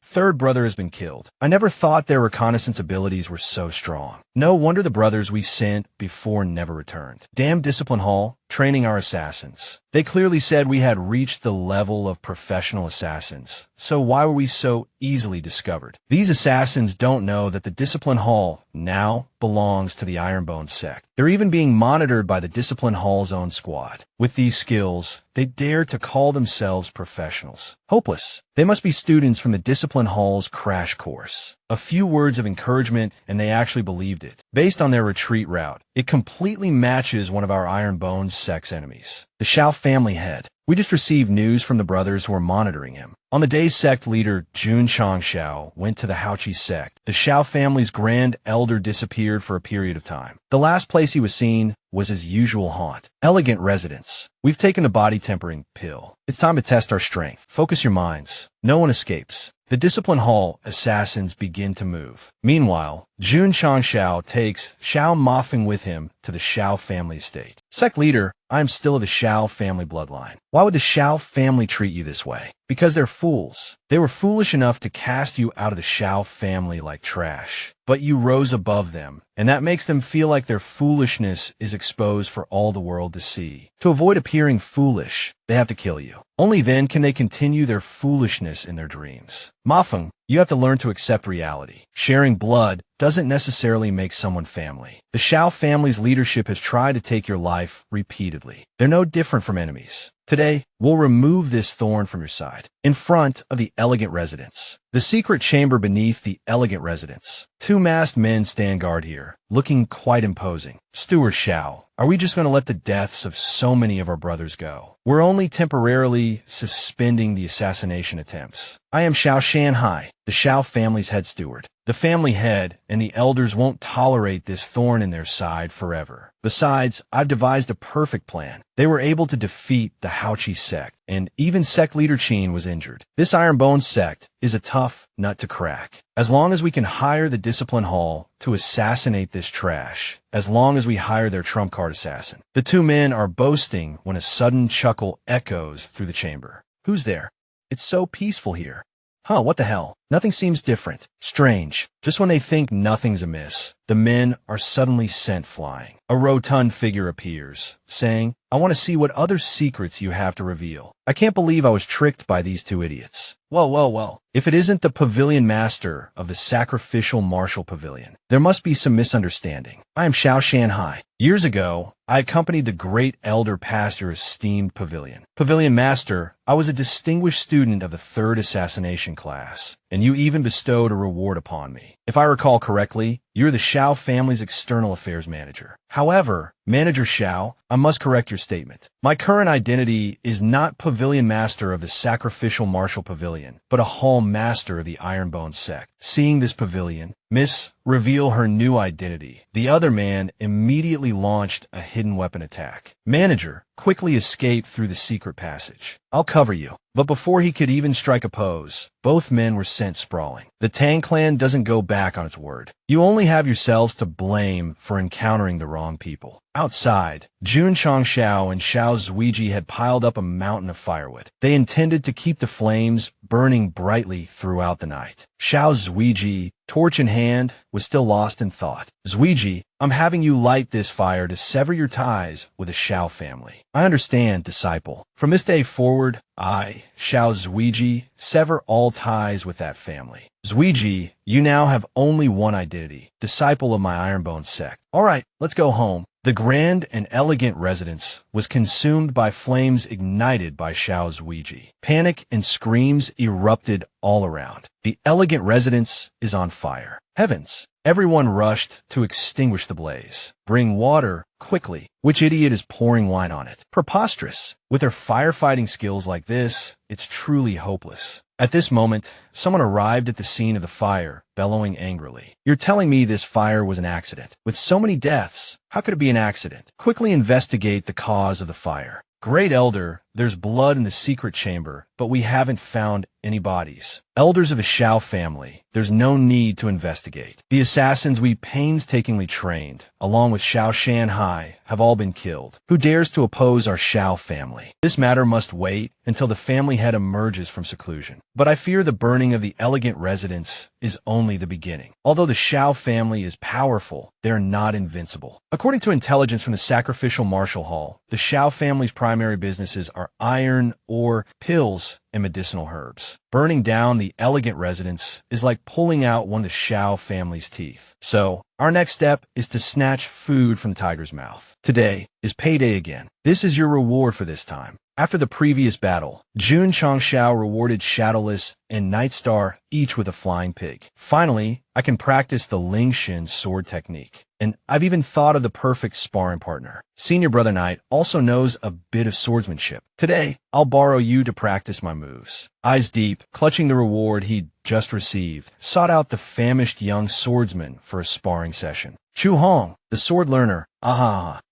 [SPEAKER 1] 3rd brother has been killed. I never thought their reconnaissance abilities were so strong. No wonder the brothers we sent before never returned. Damn Discipline Hall, training our assassins. They clearly said we had reached the level of professional assassins. So why were we so easily discovered? These assassins don't know that the Discipline Hall now belongs to the Ironbone sect. They're even being monitored by the Discipline Hall's own squad. With these skills, they dare to call themselves professionals. Hopeless. They must be students from the Discipline Hall's crash course. A few words of encouragement, and they actually believed it. Based on their retreat route, it completely matches one of our Iron Bones sect's enemies, the Shao family head. We just received news from the brothers who are monitoring him. On the day sect leader Jun Changshao went to the Haoqi sect, the Shao family's grand elder disappeared for a period of time. The last place he was seen was his usual haunt, Elegant Residence. We've taken the body tempering pill. It's time to test our strength. Focus your minds. No one escapes. The Discipline Hall assassins begin to move. Meanwhile, Jun Changshao takes Xiao Mafeng with him to the Shao family estate. Sect leader, I am still of the Shao family bloodline. Why would the Shao family treat you this way? Because they're fools. They were foolish enough to cast you out of the Shao family like trash. But you rose above them, and that makes them feel like their foolishness is exposed for all the world to see. To avoid appearing foolish, they have to kill you. Only then can they continue their foolishness in their dreams. Mafeng, you have to learn to accept reality. Sharing blood doesn't necessarily make someone family. The Shao family's leadership has tried to take your life repeatedly. They're no different from enemies. Today, we'll remove this thorn from your side. In front of the Elegant Residence. The secret chamber beneath the Elegant Residence. Two masked men stand guard here, looking quite imposing. Steward Shao, are we just going to let the deaths of so many of our brothers go? We're only temporarily suspending the assassination attempts. I am Shao Shanhai, the Shao family's head steward. The family head and the elders won't tolerate this thorn in their side forever. Besides, I've devised a perfect plan. They were able to defeat the Haoqi sect, and even sect leader Qin was injured. This Iron Bones sect is a tough nut to crack. As long as we can hire the Discipline Hall to assassinate this trash, as long as we hire their trump card assassin. The two men are boasting when a sudden chuckle echoes through the chamber. Who's there? It's so peaceful here. Huh, what the hell? Nothing seems different. Strange. Just when they think nothing's amiss, the men are suddenly sent flying. A rotund figure appears, saying, I want to see what other secrets you have to reveal. I can't believe I was tricked by these two idiots. Well. If it isn't the pavilion master of the sacrificial martial pavilion, there must be some misunderstanding. I am Shao Shanhai. Years ago, I accompanied the great elder past your esteemed pavilion. Pavilion master, I was a distinguished student of the third assassination class, and you even bestowed a reward upon me. If I recall correctly, you're the Shao family's external affairs manager. However, Manager Shao, I must correct your statement. My current identity is not Pavilion Master of the Sacrificial Martial Pavilion, but a Hall Master of the Iron Bones sect. Seeing this pavilion, Miss reveal her new identity. The other man immediately launched a hidden weapon attack. Manager quickly escaped through the secret passage. I'll cover you. But before he could even strike a pose, both men were sent sprawling. The Tang clan doesn't go back on its word. You only have yourselves to blame for encountering the wrong people. Outside, Jun Changshao and Xiao Zuiji had piled up a mountain of firewood. They intended to keep the flames burning brightly throughout the night. Xiao Zuiji, torch in hand, was still lost in thought. Zuiji, I'm having you light this fire to sever your ties with the Xiao family. I understand, disciple. From this day forward, I, Xiao Zuiji, sever all ties with that family. Zuiji, you now have only one identity, disciple of my Iron Bones sect. All right, let's go home. The grand and elegant residence was consumed by flames ignited by Xiao Zuiji. Panic and screams erupted all around. The elegant residence is on fire. Heavens! Everyone rushed to extinguish the blaze. Bring water, quickly. Which idiot is pouring wine on it? Preposterous. With their firefighting skills like this, it's truly hopeless. At this moment, someone arrived at the scene of the fire, bellowing angrily. You're telling me this fire was an accident? With so many deaths, how could it be an accident? Quickly investigate the cause of the fire. Great Elder, there's blood in the secret chamber, but we haven't found any bodies. Elders of the Shao family, there's no need to investigate. The assassins we painstakingly trained, along with Shao Shanhai, have all been killed. Who dares to oppose our Shao family? This matter must wait until the family head emerges from seclusion. But I fear the burning of the elegant residence is only the beginning. Although the Shao family is powerful, they're not invincible. According to intelligence from the Sacrificial Martial Hall, the Shao family's primary businesses are iron, ore, pills, and medicinal herbs. Burning down the elegant residence is like pulling out one of the Shao family's teeth. So, our next step is to snatch food from the tiger's mouth. Today is payday again. This is your reward for this time. After the previous battle, Jun Changshao rewarded Shadowless and Nightstar each with a flying pig. Finally, I can practice the Lingshin sword technique. And I've even thought of the perfect sparring partner. Senior Brother Knight also knows a bit of swordsmanship. Today, I'll borrow you to practice my moves. Eyes deep, clutching the reward he'd just received, sought out the famished young swordsman for a sparring session. Chu Hong, the sword learner,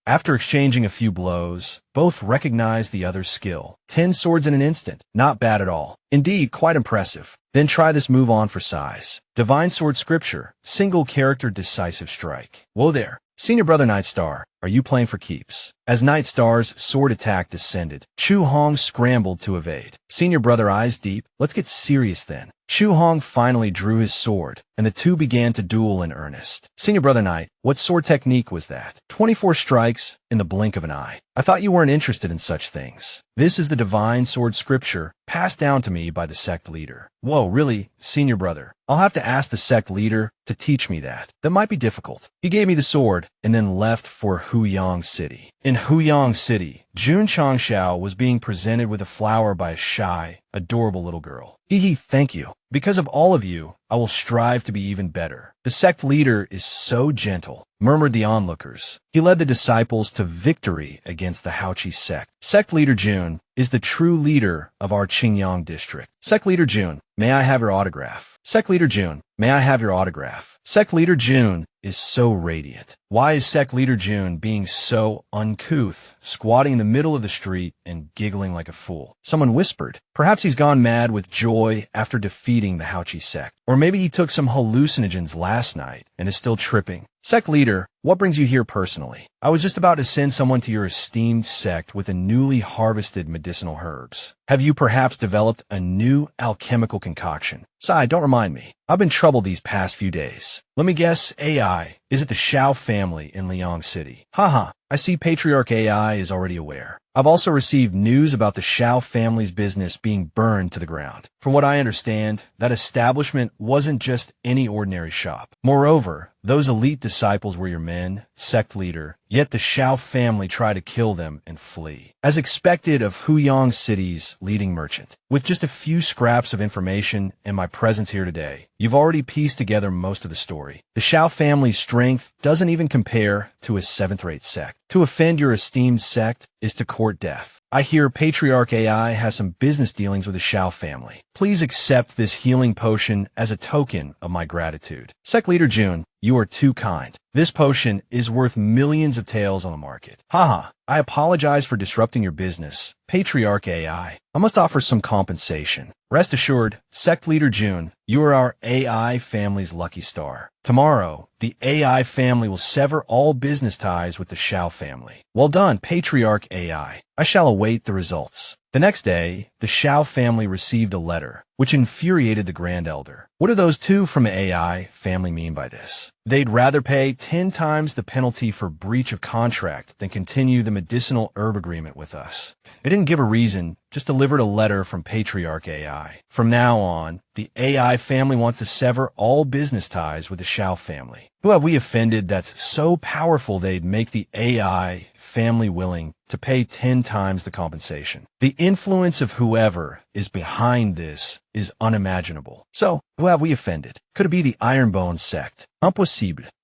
[SPEAKER 1] After exchanging a few blows, both recognized the other's skill. 10 swords in an instant. Not bad at all. Indeed, quite impressive. Then try this move on for size. Divine Sword Scripture. Single character decisive strike. Whoa there. Senior Brother Nightstar, are you playing for keeps? As Nightstar's sword attack descended, Chu Hong scrambled to evade. Senior Brother eyes deep. Let's get serious then. Chu Hong finally drew his sword, and the two began to duel in earnest. Senior Brother Knight, what sword technique was that? 24 strikes in the blink of an eye. I thought you weren't interested in such things. This is the Divine Sword Scripture passed down to me by the sect leader. Whoa, really, Senior Brother? I'll have to ask the sect leader to teach me that. That might be difficult. He gave me the sword and then left for Huyang City. In Huyang City, Jun Changshao was being presented with a flower by a shy, adorable little girl. Thank you. Because of all of you, I will strive to be even better. The sect leader is so gentle, murmured the onlookers. He led the disciples to victory against the Haoqi sect. Sect leader Jun is the true leader of our Qingyang district. Sect leader Jun, may I have your autograph? Sect leader Jun, may I have your autograph? Sect leader Jun is so radiant. Why is Sect leader Jun being so uncouth, squatting in the middle of the street and giggling like a fool? Someone whispered. Perhaps he's gone mad with joy after defeating the Haoqi sect. Or maybe he took some hallucinogens last night and is still tripping. Sect leader, what brings you here personally? I was just about to send someone to your esteemed sect with a newly harvested medicinal herbs. Have you perhaps developed a new alchemical concoction? Sai, don't remind me. I've been troubled these past few days. Let me guess, AI. Is it the Shao family in Liang City? I see Patriarch AI is already aware. I've also received news about the Shao family's business being burned to the ground. From what I understand, that establishment wasn't just any ordinary shop. Moreover, those elite disciples were your men, sect leader, yet the Shao family tried to kill them and flee. As expected of Huyang City's leading merchant. With just a few scraps of information and my presence here today, you've already pieced together most of the story. The Shao family's strength doesn't even compare to a 7th-rate sect. To offend your esteemed sect is to court death. I hear Patriarch AI has some business dealings with the Shao family. Please accept this healing potion as a token of my gratitude. Sect leader Jun, you are too kind. This potion is worth millions of taels on the market. I apologize for disrupting your business. Patriarch AI, I must offer some compensation. Rest assured, Sect Leader Jun, you are our AI family's lucky star. Tomorrow, the AI family will sever all business ties with the Shao family. Well done, Patriarch AI. I shall await the results. The next day, the Shao family received a letter, which infuriated the Grand Elder. What do those two from the AI family mean by this? They'd rather pay 10 times the penalty for breach of contract than continue the medicinal herb agreement with us. They didn't give a reason, just delivered a letter from Patriarch AI. From now on, the AI family wants to sever all business ties with the Shao family. Who have we offended that's so powerful they'd make the AI family willing to pay 10 times the compensation? The influence of whoever is behind this is unimaginable. So, who have we offended? Could it be the Ironbone sect? Impossible.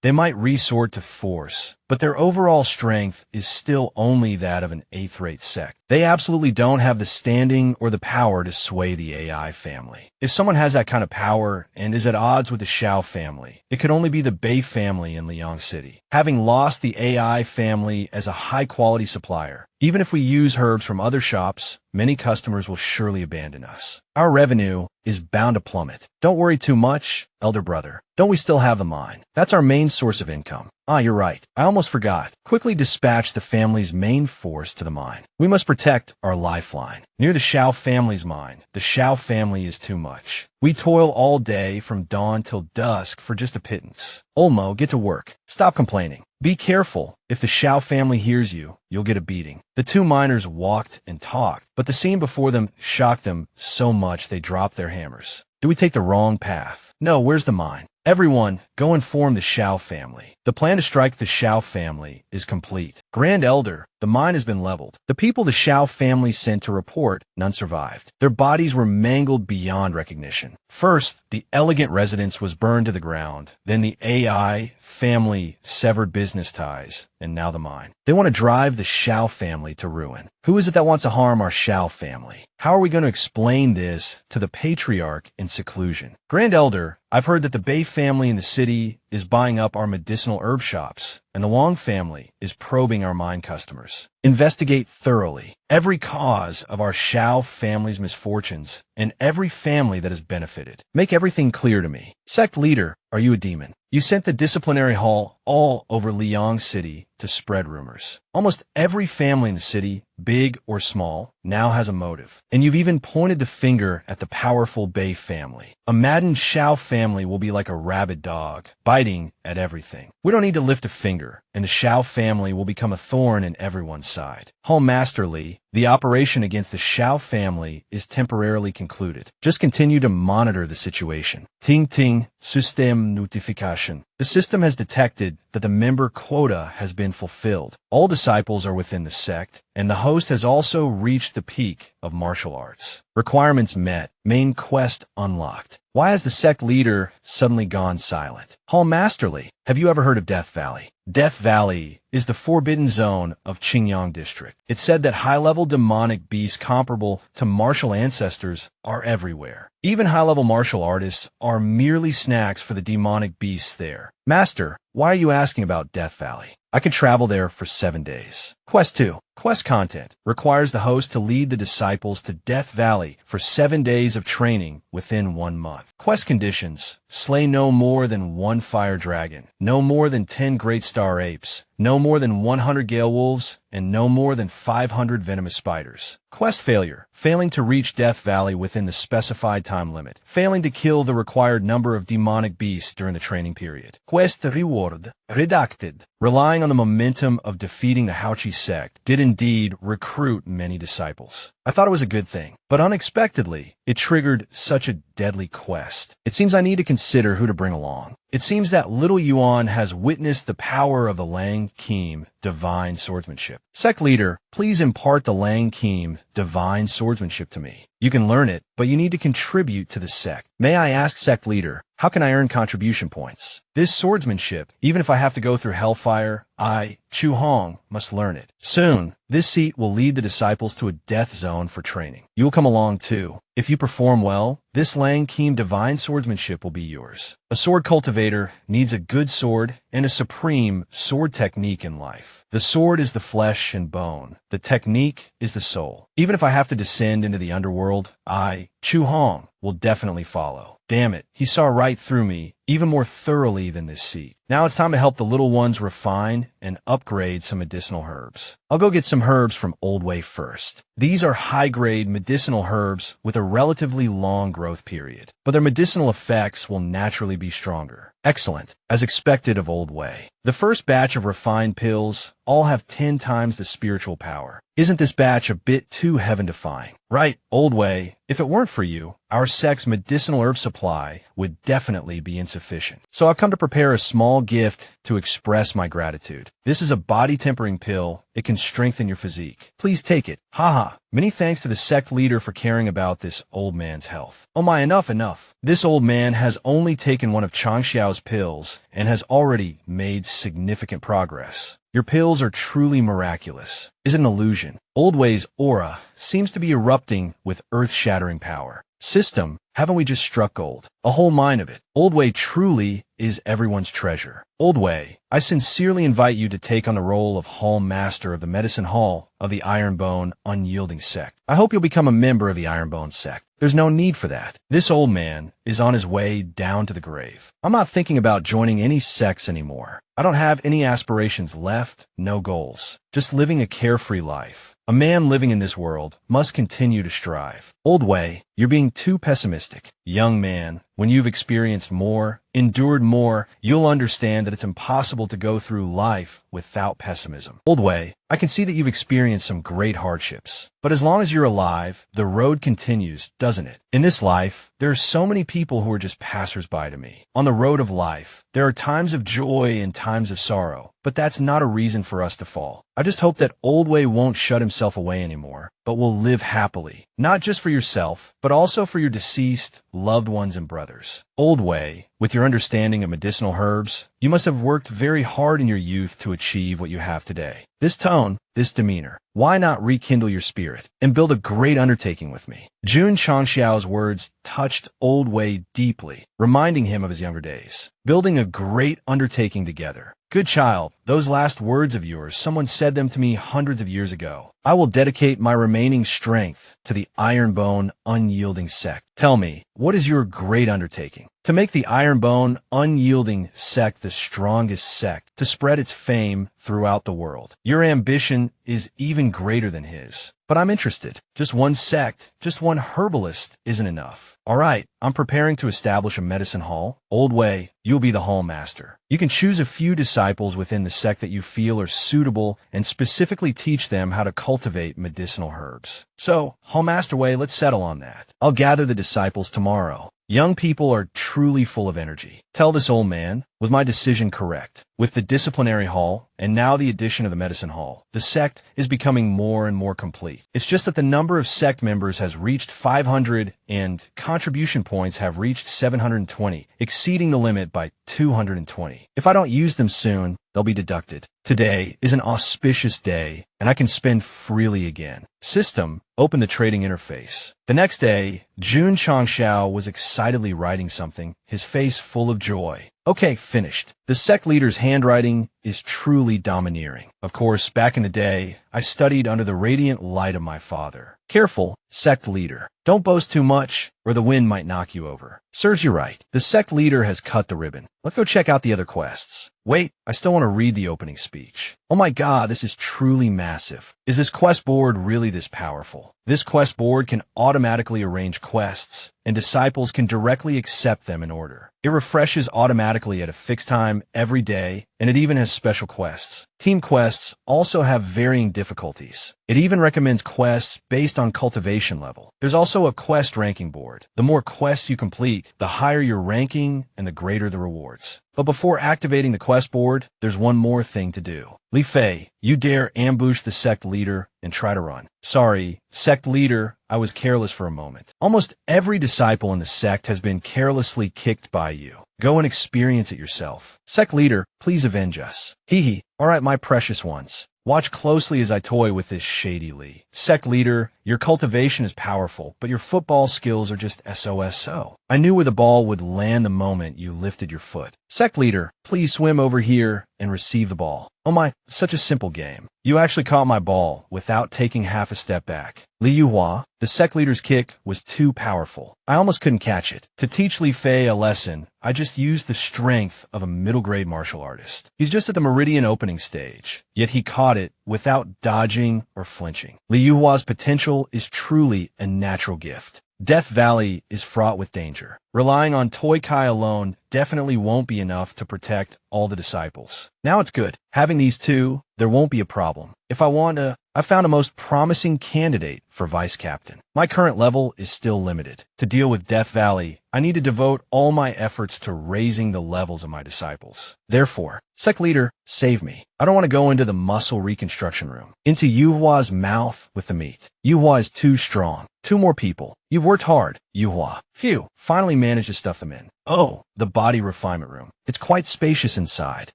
[SPEAKER 1] They might resort to force, but their overall strength is still only that of an 8th-rate sect. They absolutely don't have the standing or the power to sway the AI family. If someone has that kind of power and is at odds with the Shao family, it could only be the Bei family in Liang City. Having lost the AI family as a high-quality supplier, even if we use herbs from other shops, many customers will surely abandon us. Our revenue is bound to plummet. Don't worry too much, elder brother. Don't we still have the mine? That's our main source of income. You're right. I almost forgot. Quickly dispatch the family's main force to the mine. We must protect our lifeline. Near the Shao family's mine, the Shao family is too much. We toil all day from dawn till dusk for just a pittance. Olmo, get to work. Stop complaining. Be careful. If the Shao family hears you, you'll get a beating. The two miners walked and talked, but the scene before them shocked them so much they dropped their hammers. Do we take the wrong path? No, where's the mine? Everyone, go inform the Shao family. The plan to strike the Shao family is complete. Grand Elder, The mine has been leveled. The people the Shao family sent to report, none survived. Their bodies were mangled beyond recognition. First, the elegant residence was burned to the ground. Then the AI family severed business ties. And now the mine. They want to drive the Shao family to ruin. Who is it that wants to harm our Shao family? How are we going to explain this to the patriarch in seclusion? Grand Elder, I've heard that the Bei family in the city is buying up our medicinal herb shops, and the Wang family is probing our mine customers. Investigate thoroughly every cause of our Shao family's misfortunes and every family that has benefited. Make everything clear to me. Sect leader, are you a demon? You sent the disciplinary hall all over Liang City to spread rumors. Almost every family in the city, big or small, now has a motive. And you've even pointed the finger at the powerful Bei family. A maddened Shao family will be like a rabid dog, biting at everything. We don't need to lift a finger, and the Shao family will become a thorn in everyone's side. Hall Master Li, the operation against the Shao family is temporarily concluded. Just continue to monitor the situation. Ting Ting, System Notification. The system has detected that the member quota has been fulfilled. All disciples are within the sect, and the host has also reached the peak of martial arts. Requirements met. Main quest unlocked. Why has the sect leader suddenly gone silent? Hall Masterly, have you ever heard of Death Valley? Death Valley is the forbidden zone of Qingyang district. It's said that high-level demonic beasts comparable to martial ancestors are everywhere. Even high-level martial artists are merely snacks for the demonic beasts there. Master, why are you asking about Death Valley? I could travel there for 7 days. Quest 2. Quest content requires the host to lead the disciples to Death Valley for 7 days of training within 1 month. Quest conditions: slay no more than 1 fire dragon, no more than 10 great star apes, no more than 100 gale wolves, and no more than 500 venomous spiders. Quest failure: failing to reach Death Valley within the specified time limit, failing to kill the required number of demonic beasts during the training period. Quest reward: redacted. Relying on the momentum of defeating the Haochi sect did indeed recruit many disciples. I thought it was a good thing, but unexpectedly, it triggered such a deadly quest. It seems I need to consider who to bring along. It seems that Little Yuan has witnessed the power of the Lang Keem divine swordsmanship. Sect leader, please impart the Lang Keem divine swordsmanship to me. You can learn it, but you need to contribute to the sect. May I ask, sect leader, how can I earn contribution points? This swordsmanship, even if I have to go through hellfire, I, Chu Hong, must learn it. Soon, this seat will lead the disciples to a death zone for training. You will come along too. If you perform well, this Lang Keem divine swordsmanship will be yours. A sword cultivator needs a good sword and a supreme sword technique in life. The sword is the flesh and bone. The technique is the soul. Even if I have to descend into the underworld, I, Chu Hong, will definitely follow. Damn it, he saw right through me, even more thoroughly than this seat. Now it's time to help the little ones refine and upgrade some medicinal herbs. I'll go get some herbs from Old Way first. These are high-grade medicinal herbs with a relatively long growth period, but their medicinal effects will naturally be stronger. Excellent, as expected of Old Way. The first batch of refined pills all have 10 times the spiritual power. Isn't this batch a bit too heaven-defying? Right, Old Way, if it weren't for you, our sect's medicinal herb supply would definitely be insufficient. So I've come to prepare a small gift to express my gratitude. This is a body-tempering pill. It can strengthen your physique. Please take it. Haha. Many thanks to the sect leader for caring about this old man's health. Oh my, enough. This old man has only taken one of Changxiao's pills and has already made significant progress. Your pills are truly miraculous. Is it an illusion? Old Way's aura seems to be erupting with earth-shattering power. System, haven't we just struck gold? A whole mine of it. Old Way truly is everyone's treasure. Old Way, I sincerely invite you to take on the role of Hall Master of the Medicine Hall of the Ironbone Unyielding Sect. I hope you'll become a member of the Ironbone Sect. There's no need for that. This old man is on his way down to the grave. I'm not thinking about joining any sects anymore. I don't have any aspirations left, no goals. Just living a carefree life. A man living in this world must continue to strive. Old Way, You're being too pessimistic. Young man, when you've experienced more, endured more, you'll understand that it's impossible to go through life without pessimism. Old Wei, I can see that you've experienced some great hardships. But as long as you're alive, the road continues, doesn't it? In this life, there are so many people who are just passersby to me. On the road of life, there are times of joy and times of sorrow, but that's not a reason for us to fall. I just hope that Old Wei won't shut himself away anymore, but will live happily, not just for yourself, but also for your deceased, loved ones and brothers. Old Wei, with your understanding of medicinal herbs, you must have worked very hard in your youth to achieve what you have today. This tone, this demeanor, why not rekindle your spirit and build a great undertaking with me? Jun Changxiao's words touched Old Wei deeply, reminding him of his younger days. Building a great undertaking together. Good child, those last words of yours, someone said them to me hundreds of years ago. I will dedicate my remaining strength to the Ironbone Unyielding sect. Tell me, what is your great undertaking? To make the Ironbone Unyielding sect the strongest sect, to spread its fame throughout the world. Your ambition is even greater than his. But I'm interested. Just one sect, just one herbalist isn't enough. All right, I'm preparing to establish a medicine hall. Old Wei, you'll be the hall master. You can choose a few disciples within the sect that you feel are suitable and specifically teach them how to cultivate medicinal herbs. So, Hall Master Wei, let's settle on that. I'll gather the disciples tomorrow. Young people are truly full of energy. Tell this old man, was my decision correct? With the disciplinary hall, and now the addition of the medicine hall, the sect is becoming more and more complete. It's just that the number of sect members has reached 500 and contribution points have reached 720, exceeding the limit by 220. If I don't use them soon, they'll be deducted. Today is an auspicious day, and I can spend freely again. System, open the trading interface. The next day, Jun Changxiao was excitedly writing something, his face full of joy. Okay, finished. The sect leader's handwriting is truly domineering. Of course, back in the day, I studied under the radiant light of my father. Careful, sect leader. Don't boast too much, or the wind might knock you over. Serves you right. The sect leader has cut the ribbon. Let's go check out the other quests. Wait, I still want to read the opening speech. Oh my god, this is truly massive. Is this quest board really this powerful? This quest board can automatically arrange quests, and disciples can directly accept them in order. It refreshes automatically at a fixed time every day, and it even has special quests. Team quests also have varying difficulties. It even recommends quests based on cultivation level. There's also a quest ranking board. The more quests you complete, the higher your ranking and the greater the rewards. But before activating the quest board, there's one more thing to do. Li Fei, you dare ambush the sect leader and try to run. Sorry, sect leader, I was careless for a moment. Almost every disciple in the sect has been carelessly kicked by you. Go and experience it yourself. Sect leader, please avenge us. Hee hee. All right, my precious ones. Watch closely as I toy with this shady Lee. Sect leader, your cultivation is powerful, but your football skills are just SOSO. I knew where the ball would land the moment you lifted your foot. Sect leader, please swim over here and receive the ball. Oh my, such a simple game. You actually caught my ball without taking half a step back. Li Yuhua, the sect leader's kick was too powerful. I almost couldn't catch it. To teach Li Fei a lesson, I just used the strength of a middle-grade martial artist. He's just at the meridian opening stage, yet he caught it without dodging or flinching. Li Yuhua's potential is truly a natural gift. Death Valley is fraught with danger. Relying on Toy Kai alone definitely won't be enough to protect all the disciples. Now it's good. Having these two, there won't be a problem. If I want to, I found a most promising candidate for vice captain. My current level is still limited. To deal with Death Valley, I need to devote all my efforts to raising the levels of my disciples. Therefore, sect leader, save me. I don't want to go into the muscle reconstruction room. Into Yuhua's mouth with the meat. Yuhua is too strong. 2 more people. You've worked hard, Yuhua. Phew, finally managed to stuff them in. Oh, the body refinement room. It's quite spacious inside.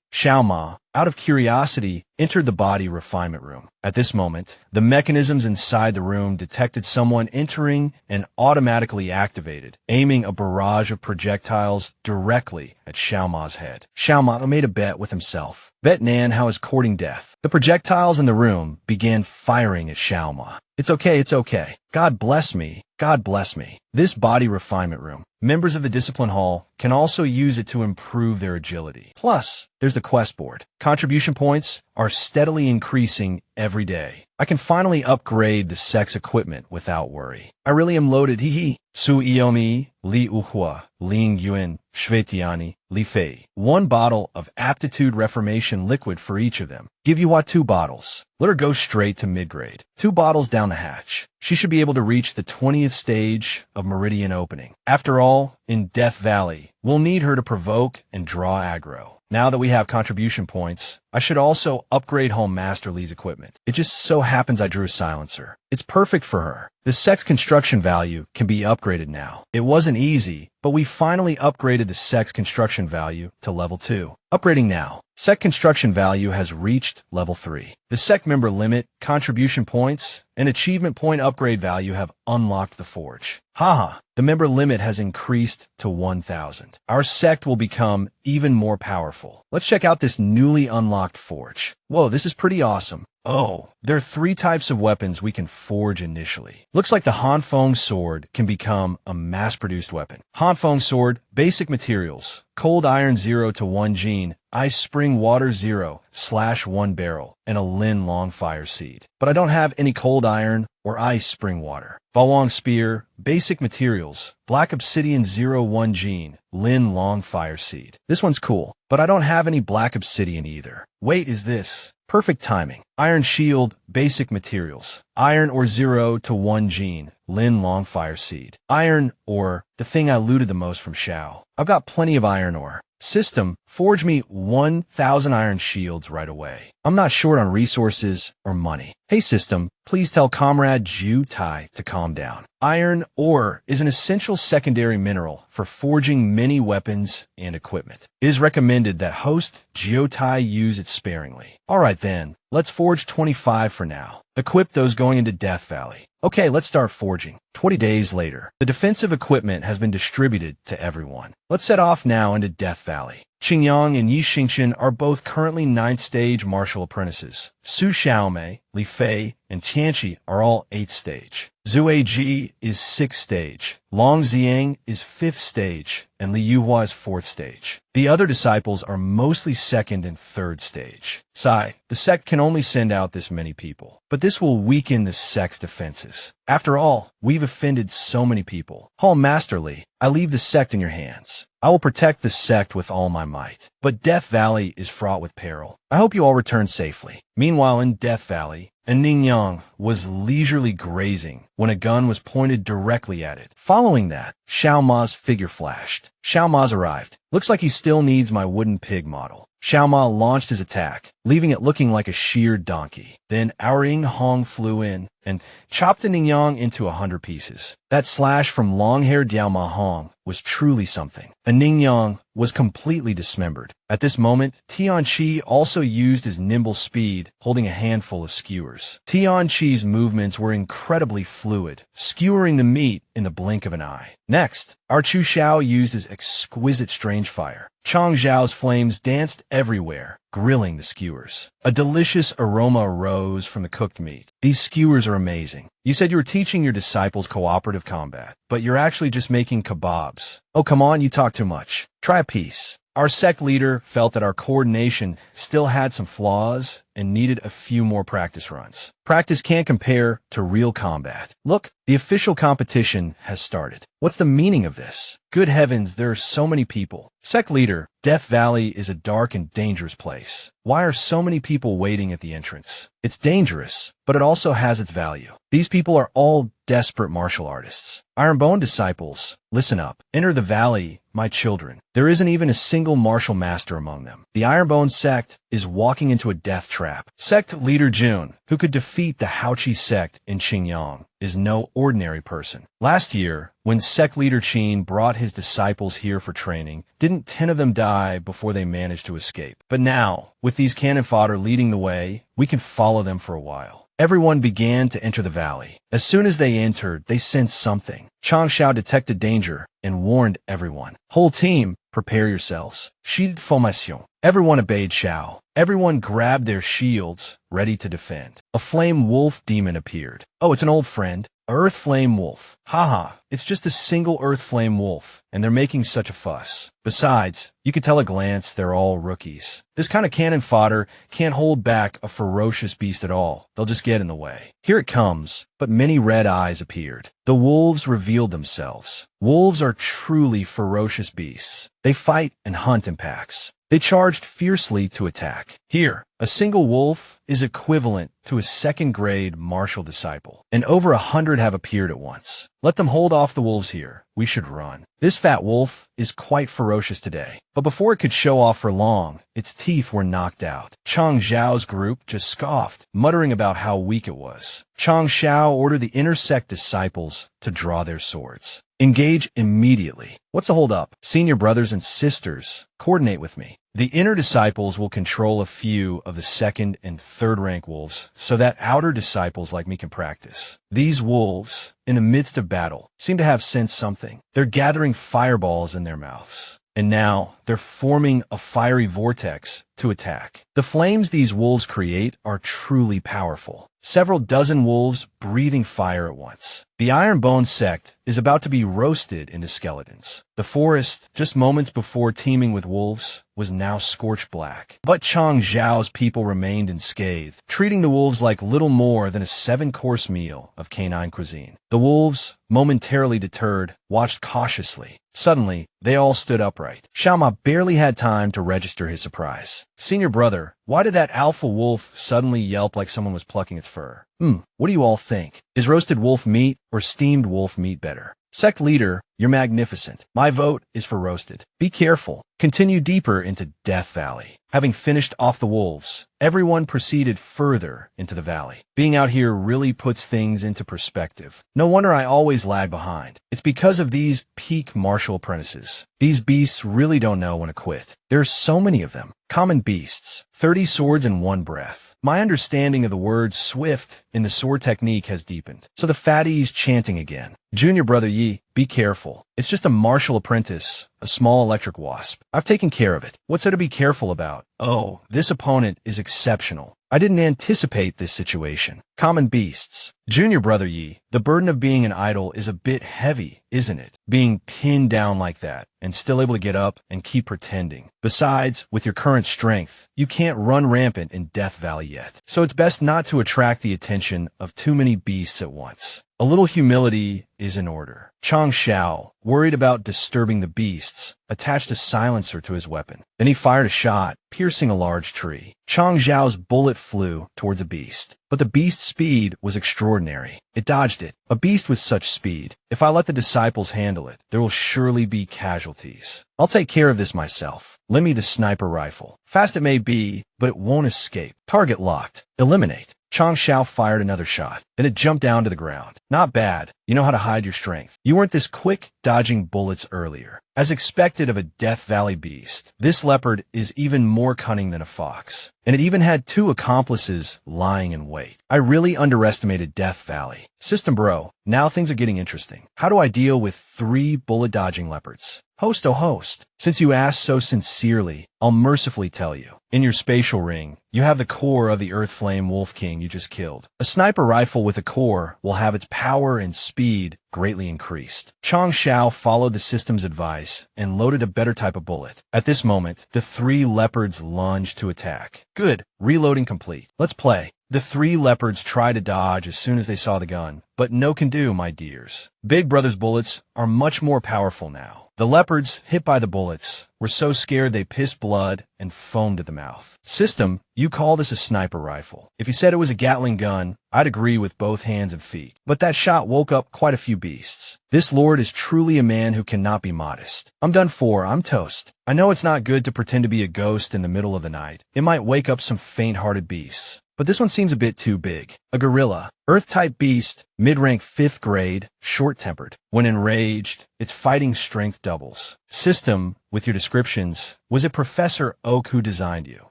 [SPEAKER 1] Xiaoma, out of curiosity, entered the body refinement room. At this moment, the mechanisms inside the room detected someone entering and automatically activated, aiming a barrage of projectiles directly at Xiaoma's head. Xiaoma made a bet with himself. Bet Nan how is courting death. The projectiles in the room began firing at Xiaoma. It's okay, it's okay. God bless me. God bless me. This body refinement room. Members of the discipline hall can also use it to improve their agility. Plus, there's the quest board. Contribution points are steadily increasing every day. I can finally upgrade the sex equipment without worry. I really am loaded, hee. Su Iomi, Li Uhua, Ling Yuan, Shvetiani, Li Fei. 1 bottle of aptitude reformation liquid for each of them. Give you what 2 bottles. Let her go straight to mid-grade. 2 bottles down the hatch. She should be able to reach the 20th stage of meridian opening. After all, in Death Valley, we'll need her to provoke and draw aggro. Now that we have contribution points, I should also upgrade Home Master Lee's equipment. It just so happens I drew a silencer. It's perfect for her. The sex construction value can be upgraded now. It wasn't easy, but we finally upgraded the sex construction value to level 2. Upgrading now. Sec construction value has reached level 3. The sec member limit, contribution points, and achievement point upgrade value have unlocked the forge. Haha, the member limit has increased to 1,000. Our sect will become even more powerful. Let's check out this newly unlocked forge. Whoa, this is pretty awesome. Oh, there are 3 types of weapons we can forge initially. Looks like the Hanfeng sword can become a mass-produced weapon. Hanfeng sword, basic materials, cold iron 0 to 1 gene, ice spring water 0/1 barrel, and a Lin long fire seed. But I don't have any cold iron or ice spring water. Bawang spear, basic materials, black obsidian 0/1 gene, Lin long fire seed. This one's cool, but I don't have any black obsidian either. Wait, is this? Perfect timing. Iron shield, basic materials. Iron ore 0 to 1 gene, Lin long fire seed. Iron ore, the thing I looted the most from Xiao. I've got plenty of iron ore. System, forge me 1,000 iron shields right away. I'm not short on resources or money. Hey system, please tell Comrade Ju Tai to calm down. Iron ore is an essential secondary mineral for forging many weapons and equipment. It is recommended that host Jiu Tai use it sparingly. Alright then, let's forge 25 for now. Equip those going into Death Valley. Okay, let's start forging. 20 days later, the defensive equipment has been distributed to everyone. Let's set off now into Death Valley. Qingyang and Yi Xingchen are both currently 9th stage martial apprentices. Su Xiaomei, Li Fei, and Tianqi are all 8th stage. Zhu Ji is 6th stage. Long Xiang is 5th stage, and Li Yuhua is 4th stage. The other disciples are mostly 2nd and 3rd stage. Sai, the sect can only send out this many people, but this will weaken the sect's defenses. After all, we've offended so many people. Hall Master Li, I leave the sect in your hands. I will protect the sect with all my might. But Death Valley is fraught with peril. I hope you all return safely. Meanwhile, in Death Valley, and Ningyang was leisurely grazing when a gun was pointed directly at it. Following that, Xiao Ma's figure flashed. Xiao Ma's arrived. Looks like he still needs my wooden pig model. Xiao Ma launched his attack, leaving it looking like a sheared donkey. Then our Ying Hong flew in and chopped the Ningyang into 100 pieces. That slash from long-haired Diao Ma Hong was truly something. A Ningyang was completely dismembered. At this moment, Tianqi also used his nimble speed, holding a handful of skewers. Tianqi's movements were incredibly fluid, skewering the meat in the blink of an eye. Next, our Chu Xiao used his exquisite strange fire. Chang Zhao's flames danced everywhere, grilling the skewers. A delicious aroma arose from the cooked meat. These skewers are amazing. You said you were teaching your disciples cooperative combat, but you're actually just making kebabs. Oh, come on, you talk too much. Try a piece. Our sect leader felt that our coordination still had some flaws and needed a few more practice runs. Practice can't compare to real combat. Look, the official competition has started. What's the meaning of this? Good heavens, there are so many people. Sect leader, Death Valley is a dark and dangerous place. Why are so many people waiting at the entrance? It's dangerous, but it also has its value. These people are all desperate martial artists. Ironbone disciples, listen up. Enter the valley, my children. There isn't even a single martial master among them. The Ironbone sect is walking into a death trap. Sect leader Jun, who could defeat the Haoqi sect in Qingyang, is no ordinary person. Last year, when sect leader Qin brought his disciples here for training, didn't 10 of them die before they managed to escape? But now, with these cannon fodder leading the way, we can follow them for a while. Everyone began to enter the valley. As soon as they entered, they sensed something. Chang Xiao detected danger and warned everyone. Whole team, prepare yourselves. Sheet formation. Everyone obeyed Xiao. Everyone grabbed their shields, ready to defend. A flame wolf demon appeared. Oh, it's an old friend. Earth Flame Wolf. Haha, it's just a single Earth Flame Wolf, and they're making such a fuss. Besides, you could tell at a glance they're all rookies. This kind of cannon fodder can't hold back a ferocious beast at all. They'll just get in the way. Here it comes, but many red eyes appeared. The wolves revealed themselves. Wolves are truly ferocious beasts. They fight and hunt in packs. They charged fiercely to attack. Here, a single wolf is equivalent to a second-grade martial disciple, and over 100 have appeared at once. Let them hold off the wolves here. We should run. This fat wolf is quite ferocious today, but before it could show off for long, its teeth were knocked out. Chang Zhao's group just scoffed, muttering about how weak it was. Chang Zhao ordered the inner sect disciples to draw their swords. Engage immediately. What's the hold up? Senior brothers and sisters, coordinate with me. The inner disciples will control a few of the second and third rank wolves so that outer disciples like me can practice. These wolves, in the midst of battle, seem to have sensed something. They're gathering fireballs in their mouths. And now they're forming a fiery vortex to attack. The flames these wolves create are truly powerful. Several dozen wolves breathing fire at once. The Ironbone sect is about to be roasted into skeletons. The forest, just moments before teeming with wolves, was now scorched black. But Chang Zhao's people remained unscathed, treating the wolves like little more than a 7-course meal of canine cuisine. The wolves, momentarily deterred, watched cautiously. Suddenly, they all stood upright. Xiaoma barely had time to register his surprise. Senior brother, why did that alpha wolf suddenly yelp like someone was plucking its fur? What do you all think? Is roasted wolf meat or steamed wolf meat better? Sect leader, you're magnificent. My vote is for roasted. Be careful. Continue deeper into Death Valley. Having finished off the wolves, everyone proceeded further into the valley. Being out here really puts things into perspective. No wonder I always lag behind. It's because of these peak martial apprentices. These beasts really don't know when to quit. There are so many of them. Common beasts. 30 swords in one breath. My understanding of the word swift in the sword technique has deepened. So the fatty's chanting again. Junior brother Yi, be careful. It's just a martial apprentice, a small electric wasp. I've taken care of it. What's there to be careful about? Oh, this opponent is exceptional. I didn't anticipate this situation. Common beasts. Junior brother Yi, the burden of being an idol is a bit heavy, isn't it? Being pinned down like that and still able to get up and keep pretending. Besides, with your current strength, you can't run rampant in Death Valley yet. So it's best not to attract the attention of too many beasts at once. A little humility is in order. Chang Zhao, worried about disturbing the beasts, attached a silencer to his weapon. Then he fired a shot, piercing a large tree. Chang Zhao's bullet flew towards a beast, but the beast's speed was extraordinary. It dodged it. A beast with such speed, if I let the disciples handle it, there will surely be casualties. I'll take care of this myself. Lend me the sniper rifle. Fast it may be, but it won't escape. Target locked. Eliminate. Chang Zhao fired another shot. Then it jumped down to the ground. Not bad. You know how to hide your strength. You weren't this quick dodging bullets earlier. As expected of a Death Valley beast, this leopard is even more cunning than a fox. And it even had 2 accomplices lying in wait. I really underestimated Death Valley. System bro, now things are getting interesting. How do I deal with 3 bullet-dodging leopards? Host, oh host, since you asked so sincerely, I'll mercifully tell you. In your spatial ring, you have the core of the Earth Flame Wolf King you just killed. A sniper rifle with a core will have its power and speed greatly increased. Chang Zhao followed the system's advice and loaded a better type of bullet. At this moment, the 3 leopards lunged to attack. Good. Reloading complete. Let's play. The 3 leopards tried to dodge as soon as they saw the gun, but no can do, my dears. Big Brother's bullets are much more powerful now. The leopards, hit by the bullets, were so scared they pissed blood and foamed at the mouth. System, you call this a sniper rifle. If you said it was a Gatling gun, I'd agree with both hands and feet. But that shot woke up quite a few beasts. This lord is truly a man who cannot be modest. I'm done for. I'm toast. I know it's not good to pretend to be a ghost in the middle of the night. It might wake up some faint-hearted beasts. But this one seems a bit too big. A gorilla. Earth-type beast, mid-rank 5th grade, short-tempered. When enraged, its fighting strength doubles. System, with your descriptions, was it Professor Oak who designed you?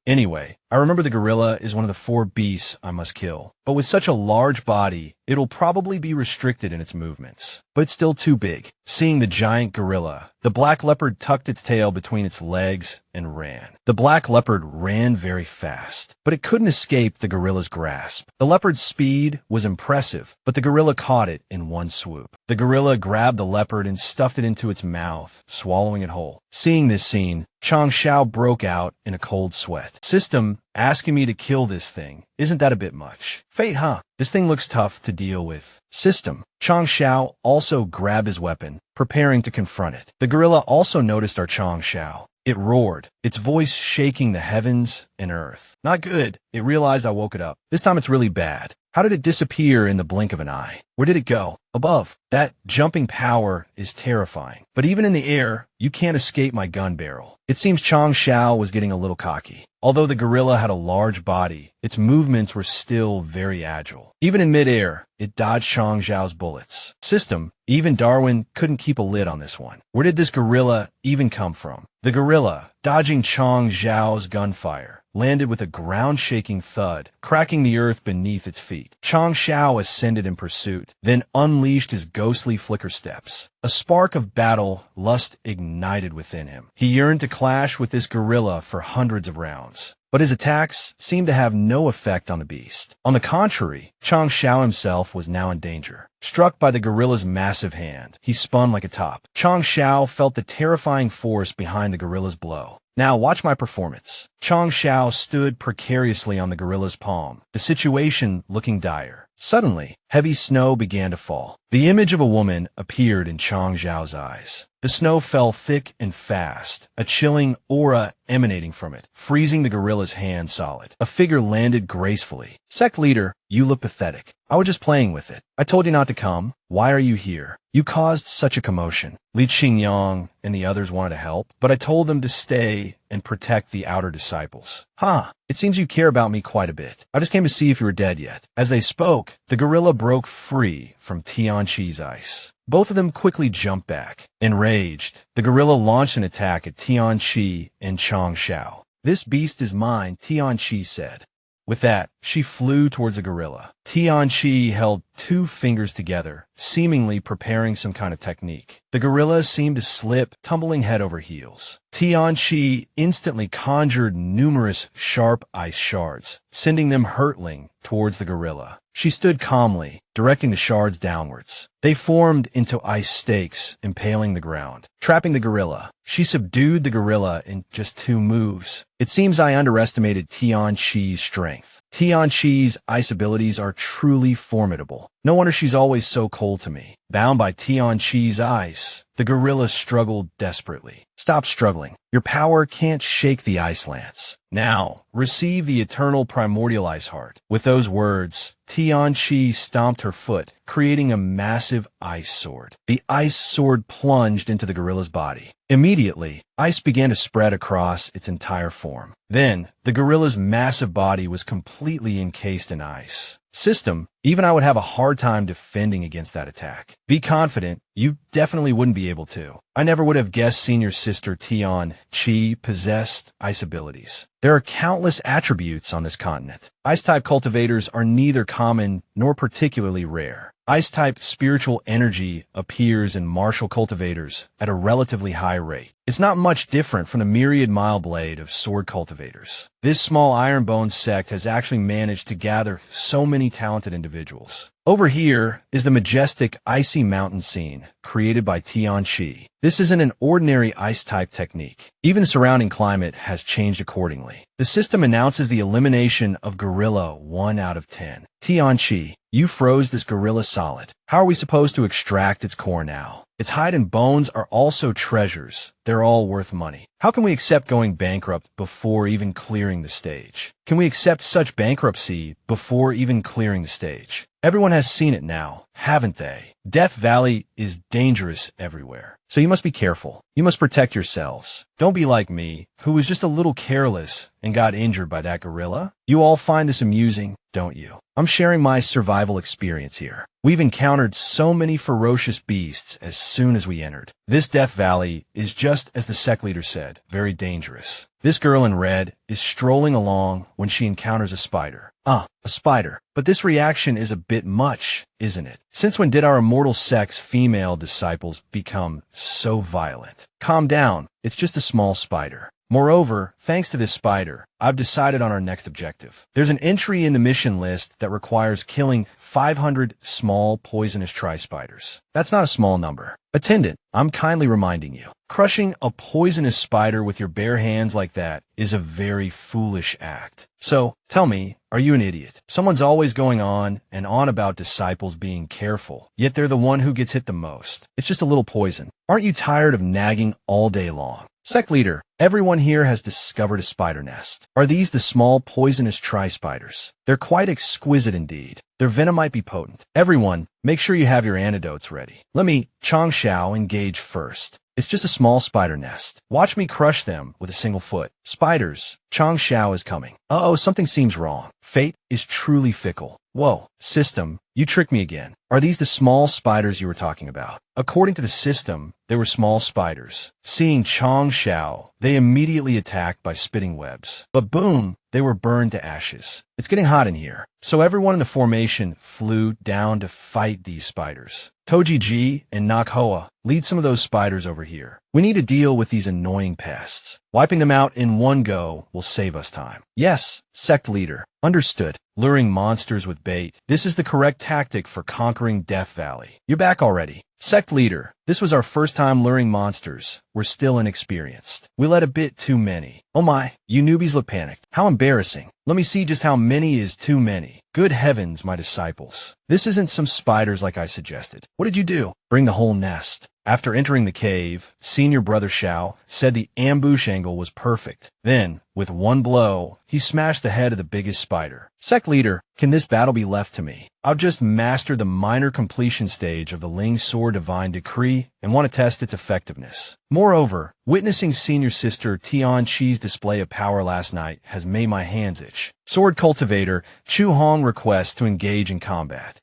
[SPEAKER 1] Anyway, I remember the gorilla is one of the 4 beasts I must kill. But with such a large body, it'll probably be restricted in its movements. But it's still too big. Seeing the giant gorilla, the black leopard tucked its tail between its legs and ran. The black leopard ran very fast, but it couldn't escape the gorilla's grasp. The leopard's speed was impressive, but the gorilla caught it in one swoop. The gorilla grabbed the leopard and stuffed it into its mouth, swallowing it whole. Seeing this scene, Chang Xiao broke out in a cold sweat. System, asking me to kill this thing. Isn't that a bit much? Fate, huh? This thing looks tough to deal with. System. Chang Xiao also grabbed his weapon, preparing to confront it. The gorilla also noticed our Chang Xiao. It roared, its voice shaking the heavens and earth. Not good. It realized I woke it up. This time it's really bad. How did it disappear in the blink of an eye? Where did it go? Above. That jumping power is terrifying. But even in the air, you can't escape my gun barrel. It seems Chang Xiao was getting a little cocky. Although the gorilla had a large body, its movements were still very agile. Even in midair, it dodged Chang Xiao's bullets. System, even Darwin couldn't keep a lid on this one. Where did this gorilla even come from? The gorilla, dodging Chang Xiao's gunfire, landed with a ground-shaking thud, cracking the earth beneath its feet. Chang Xiao ascended in pursuit, then unleashed his ghostly flicker steps. A spark of battle lust ignited within him. He yearned to clash with this gorilla for hundreds of rounds. But his attacks seemed to have no effect on the beast. On the contrary, Chang Xiao himself was now in danger. Struck by the gorilla's massive hand, he spun like a top. Chang Xiao felt the terrifying force behind the gorilla's blow. Now watch my performance. Chang Xiao stood precariously on the gorilla's palm, the situation looking dire. Suddenly, heavy snow began to fall. The image of a woman appeared in Chang Xiao's eyes. The snow fell thick and fast, a chilling aura emanating from it, freezing the gorilla's hand solid. A figure landed gracefully. Sect leader, you look pathetic. I was just playing with it. I told you not to come. Why are you here? You caused such a commotion. Li Qingyang and the others wanted to help, but I told them to stay and protect the outer disciples. Huh, it seems you care about me quite a bit. I just came to see if you were dead yet. As they spoke, the gorilla broke free from Tianqi's ice. Both of them quickly jumped back. Enraged, the gorilla launched an attack at Tianqi and Chang Xiao. This beast is mine, Tianqi said. With that, she flew towards the gorilla. Tianqi held 2 fingers together, seemingly preparing some kind of technique. The gorilla seemed to slip, tumbling head over heels. Tianqi instantly conjured numerous sharp ice shards, sending them hurtling towards the gorilla. She stood calmly, directing the shards downwards. They formed into ice stakes, impaling the ground, trapping the gorilla. She subdued the gorilla in just 2 moves. It seems I underestimated Tianqi's strength. Tianqi's ice abilities are truly formidable. No wonder she's always so cold to me. Bound by Tianqi's ice, the gorilla struggled desperately. Stop struggling. Your power can't shake the ice lance. Now, receive the eternal primordial ice heart. With those words, Tianqi stomped her foot, creating a massive ice sword. The ice sword plunged into the gorilla's body. Immediately, ice began to spread across its entire form. Then, the gorilla's massive body was completely encased in ice. System, even I would have a hard time defending against that attack. Be confident, you definitely wouldn't be able to. I never would have guessed senior sister Tianqi possessed ice abilities. There are countless attributes on this continent. Ice-type cultivators are neither common nor particularly rare. Ice-type spiritual energy appears in martial cultivators at a relatively high rate. It's not much different from the myriad mile blade of sword cultivators. This small Ironbone sect has actually managed to gather so many talented individuals. Over here is the majestic icy mountain scene created by Tianqi. This isn't an ordinary ice-type technique. Even the surrounding climate has changed accordingly. The system announces the elimination of Gorilla 1 out of 10. Tianqi, you froze this gorilla solid. How are we supposed to extract its core now? Its hide and bones are also treasures. They're all worth money. How can we accept going bankrupt before even clearing the stage? Can we accept such bankruptcy before even clearing the stage? Everyone has seen it now, haven't they? Death Valley is dangerous everywhere. So you must be careful. You must protect yourselves. Don't be like me, who was just a little careless and got injured by that gorilla. You all find this amusing. don't you? I'm sharing my survival experience here. We've encountered so many ferocious beasts as soon as we entered. This Death Valley is, just as the sect leader said, very dangerous. This girl in red is strolling along when she encounters a spider. A spider. But this reaction is a bit much, isn't it? Since when did our immortal sect's female disciples become so violent? Calm down. It's just a small spider. Moreover, thanks to this spider, I've decided on our next objective. There's an entry in the mission list that requires killing 500 small poisonous tri-spiders. That's not a small number. Attendant, I'm kindly reminding you. Crushing a poisonous spider with your bare hands like that is a very foolish act. So, tell me, are you an idiot? Someone's always going on and on about disciples being careful, yet they're the one who gets hit the most. It's just a little poison. Aren't you tired of nagging all day long? Sect leader, everyone here has discovered a spider nest. Are these the small poisonous tri-spiders? They're quite exquisite indeed. Their venom might be potent. Everyone, make sure you have your antidotes ready. Let me, Chong Shao, engage first. It's just a small spider nest. Watch me crush them with a single foot. Spiders, Chong Shao is coming. Uh-oh, something seems wrong. Fate is truly fickle. Whoa, system, you tricked me again. Are these the small spiders you were talking about? According to the system, they were small spiders. Seeing Chong Shao, they immediately attacked by spitting webs. But boom, they were burned to ashes. It's getting hot in here. So everyone in the formation flew down to fight these spiders. Toji Ji and Nakhoa, lead some of those spiders over here. We need to deal with these annoying pests. Wiping them out in one go will save us time. Yes, sect leader. Understood. Luring monsters with bait. This is the correct tactic for conquering Death Valley. You're back already. Sect leader, this was our first time luring monsters. We're still inexperienced. We let a bit too many. Oh my, you newbies look panicked. How embarrassing. Let me see just how many is too many. Good heavens, my disciples. This isn't some spiders like I suggested. What did you do? Bring the whole nest. After entering the cave, Senior Brother Shao said the ambush angle was perfect. Then, with one blow, he smashed the head of the biggest spider. Sect leader, can this battle be left to me? I've just mastered the minor completion stage of the Ling Sword Divine Decree and want to test its effectiveness. Moreover, witnessing Senior Sister Tian Chi's display of power last night has made my hands itch. Sword Cultivator Chu Hong requests to engage in combat.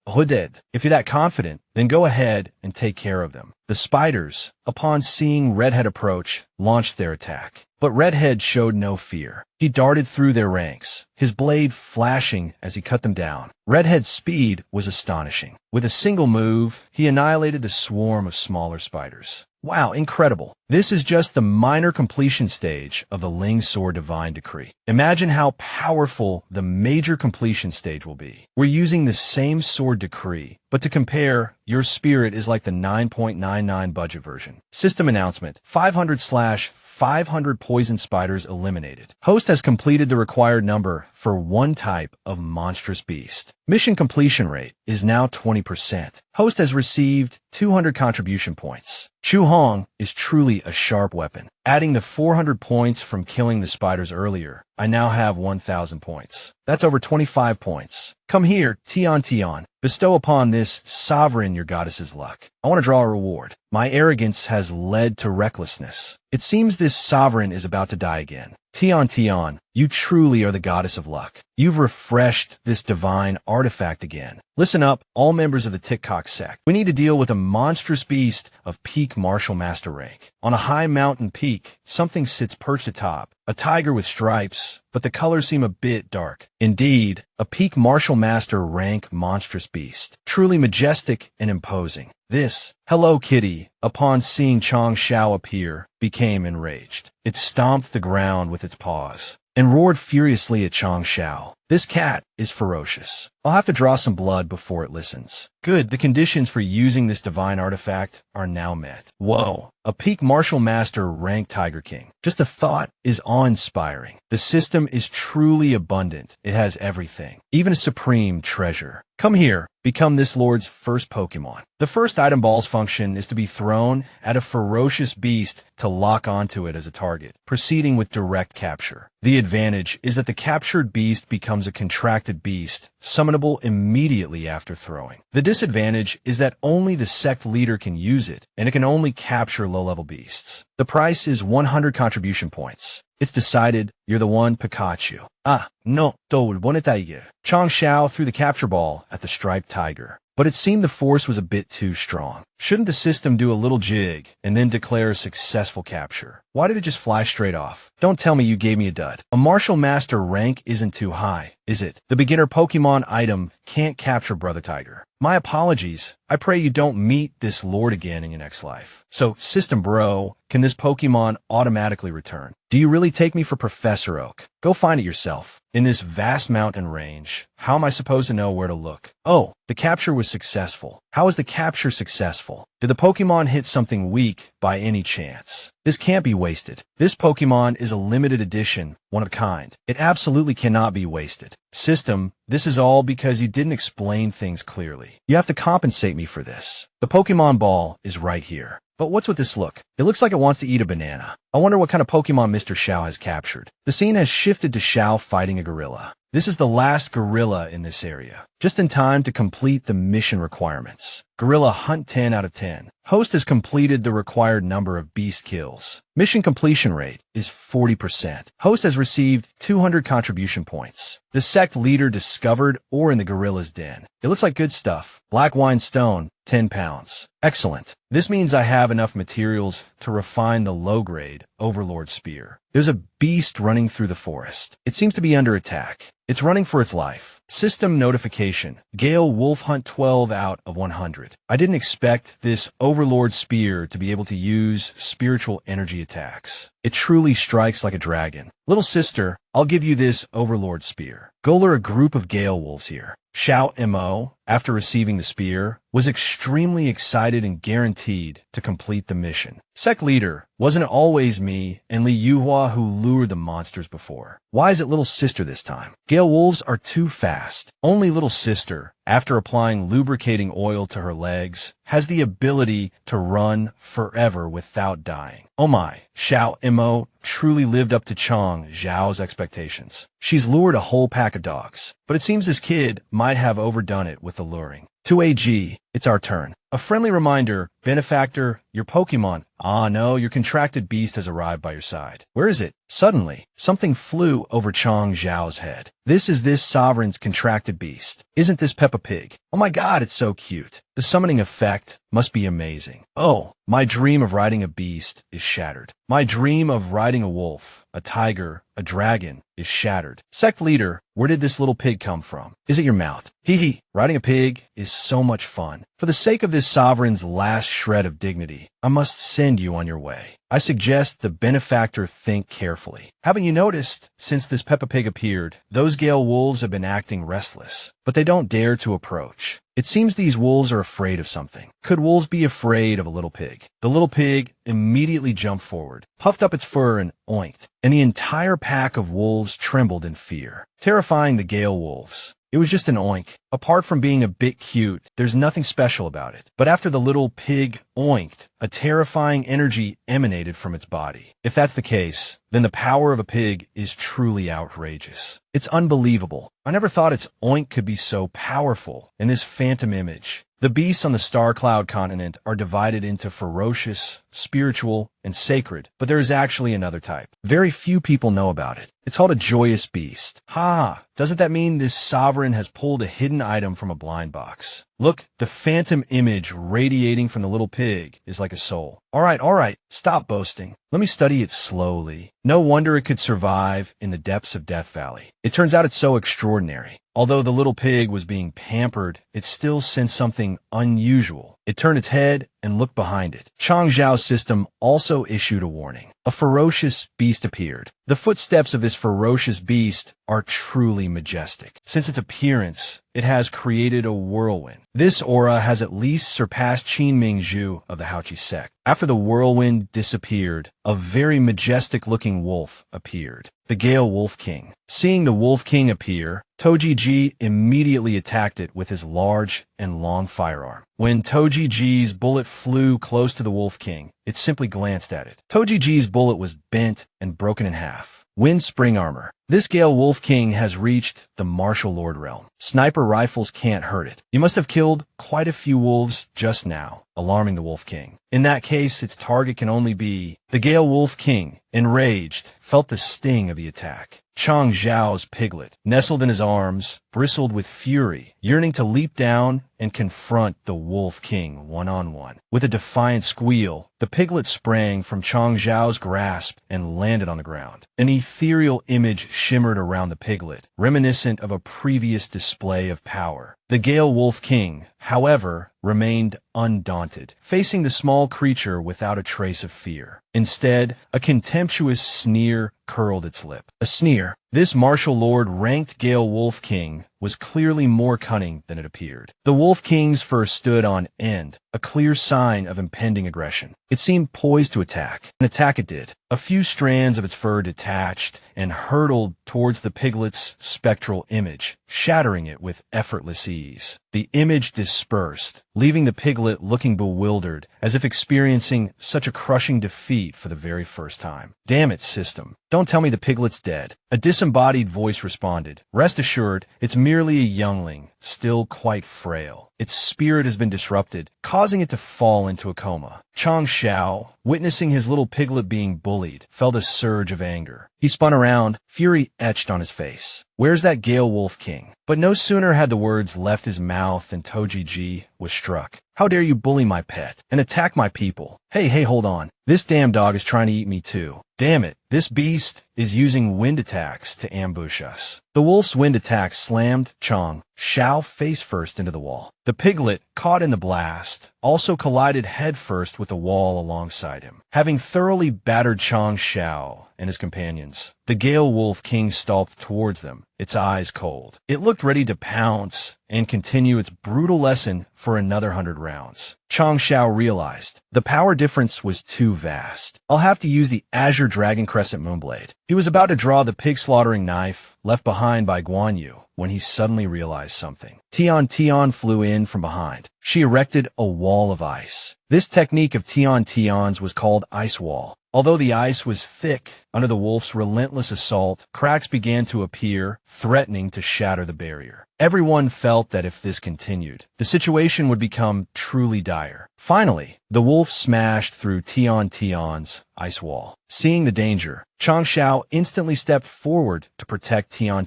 [SPEAKER 1] Hooded. If you're that confident, then go ahead and take care of them. The spiders, upon seeing Redhead approach, launched their attack. But Redhead showed no fear. He darted through their ranks, his blade flashing as he cut them down. Redhead's speed was astonishing. With a single move, he annihilated the swarm of smaller spiders. Wow, incredible. This is just the minor completion stage of the Ling Sword Divine Decree. Imagine how powerful the major completion stage will be. We're using the same sword decree, but to compare, your spirit is like the 9.99 budget version. System announcement, 500/500 poison spiders eliminated. Host has completed the required number for one type of monstrous beast. Mission completion rate is now 20%. Host has received 200 contribution points. Chu Hong is truly a sharp weapon. Adding the 400 points from killing the spiders earlier, I now have 1,000 points. That's over 25 points. Come here, Tian. Bestow upon this sovereign your goddess's luck. I want to draw a reward. My arrogance has led to recklessness. It seems this sovereign is about to die again. Tian, you truly are the goddess of luck. You've refreshed this divine artifact again. Listen up, all members of the TikTok sect. We need to deal with a monstrous beast of peak martial master rank. On a high mountain peak, something sits perched atop. A tiger with stripes, but the colors seem a bit dark. Indeed, a peak martial master rank monstrous beast. Truly majestic and imposing. This, Hello Kitty, upon seeing Chong Shao appear, became enraged. It stomped the ground with its paws and roared furiously at Chong Shao. This cat is ferocious. I'll have to draw some blood before it listens. Good, the conditions for using this divine artifact are now met. Whoa, a peak martial master rank Tiger King. Just the thought is awe-inspiring. The system is truly abundant. It has everything, even a supreme treasure. Come here, become this lord's first Pokemon. The first item ball's function is to be thrown at a ferocious beast to lock onto it as a target, proceeding with direct capture. The advantage is that the captured beast becomes becomes a contracted beast, summonable immediately after throwing. The disadvantage is that only the sect leader can use it, and it can only capture low-level beasts. The price is 100 contribution points. It's decided. You're the one, Pikachu. Ah, no, to bonetaige. Chang Xiao threw the capture ball at the striped tiger, but it seemed the force was a bit too strong. Shouldn't the system do a little jig and then declare a successful capture? Why did it just fly straight off? Don't tell me you gave me a dud. A martial master rank isn't too high, is it? The beginner Pokemon item can't capture Brother Tiger. My apologies. I pray you don't meet this lord again in your next life. So, System Bro, can this Pokemon automatically return? Do you really take me for Professor Oak? Go find it yourself. In this vast mountain range, how am I supposed to know where to look? Oh, the capture was successful. How is the capture successful? Did the Pokemon hit something weak by any chance? This can't be wasted. This Pokemon is a limited edition, one of a kind. It absolutely cannot be wasted. System, this is all because you didn't explain things clearly. You have to compensate me for this. The Pokemon ball is right here. But what's with this look? It looks like it wants to eat a banana. I wonder what kind of Pokemon Mr. Xiao has captured. The scene has shifted to Xiao fighting a gorilla. This is the last gorilla in this area, just in time to complete the mission requirements. Gorilla Hunt 10 out of 10. Host has completed the required number of beast kills. Mission completion rate is 40%. Host has received 200 contribution points. The sect leader discovered or in the gorilla's den. It looks like good stuff. Black wine stone, 10 pounds. Excellent. This means I have enough materials to refine the low-grade Overlord Spear. There's a beast running through the forest. It seems to be under attack. It's running for its life. System notification. Gale Wolf Hunt 12 out of 100. I didn't expect this Overlord Spear to be able to use spiritual energy attacks. It truly strikes like a dragon. Little sister, I'll give you this Overlord Spear. Go lure a group of Gale Wolves here. Xiao Mo, after receiving the spear, was extremely excited and guaranteed to complete the mission. Sect leader, wasn't it always me and Li Yuhua who lured the monsters before? Why is it little sister this time? Gale wolves are too fast. Only little sister, after applying lubricating oil to her legs, has the ability to run forever without dying. Oh my, Xiao Mo truly lived up to Chang Zhao's expectations. She's lured a whole pack of dogs, but it seems this kid might have overdone it with the luring. 2AG, it's our turn. A friendly reminder, Benefactor, your Pokemon. Ah no, your contracted beast has arrived by your side. Where is it? Suddenly, something flew over Chang Zhao's head. This is this sovereign's contracted beast. Isn't this Peppa Pig? Oh my god, it's so cute. The summoning effect must be amazing. Oh, my dream of riding a beast is shattered. My dream of riding a wolf, a tiger, a dragon is shattered. Sect leader, where did this little pig come from? Is it your mount? Hee hee, riding a pig is so much fun. For the sake of this sovereign's last shred of dignity, I must send you on your way. I suggest the Benefactor think carefully. Haven't you noticed, since this Peppa Pig appeared, those Gale wolves have been acting restless, but they don't dare to approach. It seems these wolves are afraid of something. Could wolves be afraid of a little pig? The little pig immediately jumped forward, puffed up its fur and oinked, and the entire pack of wolves trembled in fear, terrifying the Gale wolves. It was just an oink. Apart from being a bit cute, there's nothing special about it. But after the little pig oinked, a terrifying energy emanated from its body. If that's the case, then the power of a pig is truly outrageous. It's unbelievable. I never thought its oink could be so powerful in this phantom image. The beasts on the Star Cloud continent are divided into ferocious, spiritual, and sacred, but there is actually another type. Very few people know about it. It's called a joyous beast. Ha! Doesn't that mean this sovereign has pulled a hidden item from a blind box? Look, the phantom image radiating from the little pig is like a soul. All right, stop boasting. Let me study it slowly. No wonder it could survive in the depths of Death Valley. It turns out it's so extraordinary. Although the little pig was being pampered, it still sensed something unusual. It turned its head and looked behind it. Chang Zhao's system also issued a warning. A ferocious beast appeared. The footsteps of this ferocious beast are truly majestic. Since its appearance, it has created a whirlwind. This aura has at least surpassed Qin Mingzhu of the Haoqi sect. After the whirlwind disappeared, a very majestic-looking wolf appeared. The Gale Wolf King. Seeing the Wolf King appear, Toji-Ji immediately attacked it with his large and long firearm. When Toji-Ji's bullet flew close to the Wolf King, it simply glanced at it. Toji-Ji's bullet was bent and broken in half. Wind Spring Armor. This Gale Wolf King has reached the martial lord realm. Sniper rifles can't hurt it. You must have killed quite a few wolves just now, alarming the Wolf King. In that case, its target can only be the Gale Wolf King, enraged, felt the sting of the attack. Chang Zhao's piglet, nestled in his arms, bristled with fury, yearning to leap down and confront the Wolf King one-on-one. With a defiant squeal, the piglet sprang from Chang Zhao's grasp and landed on the ground. An ethereal image shimmered around the piglet, reminiscent of a previous display of power. The Gale Wolf King, however, remained undaunted, facing the small creature without a trace of fear. Instead, a contemptuous sneer curled its lip. A sneer. This martial lord ranked Gale Wolf King was clearly more cunning than it appeared. The Wolf King's fur stood on end, a clear sign of impending aggression. It seemed poised to attack. An attack it did. A few strands of its fur detached and hurtled towards the piglet's spectral image, shattering it with effortless ease. The image dispersed, leaving the piglet looking bewildered, as if experiencing such a crushing defeat for the very first time. Damn it, system. Don't tell me the piglet's dead. A disembodied voice responded. Rest assured, it's merely a youngling, still quite frail. Its spirit has been disrupted, causing it to fall into a coma. Chang Zhao, witnessing his little piglet being bullied, felt a surge of anger. He spun around, fury etched on his face. Where's that Gale Wolf King? But no sooner had the words left his mouth than Toji Ji was struck. How dare you bully my pet and attack my people? Hey, hold on. This damn dog is trying to eat me too. Damn it, this beast is using wind attacks to ambush us. The wolf's wind attack slammed Chang Zhao face first into the wall. The piglet, caught in the blast, also collided headfirst with the wall alongside him. Having thoroughly battered Chang Zhao and his companions, the Gale Wolf King stalked towards them, its eyes cold. It looked ready to pounce and continue its brutal lesson for another 100 rounds. Chang Zhao realized the power difference was too vast. I'll have to use the Azure Dragon Crescent Moonblade. He was about to draw the pig-slaughtering knife left behind by Guan Yu when he suddenly realized something. Tian flew in from behind. She erected a wall of ice. This technique of Tian's was called Ice Wall. Although the ice was thick under the wolf's relentless assault, cracks began to appear, threatening to shatter the barrier. Everyone felt that if this continued, the situation would become truly dire. Finally, the wolf smashed through Tian's ice wall. Seeing the danger, Chang Zhao instantly stepped forward to protect Tian.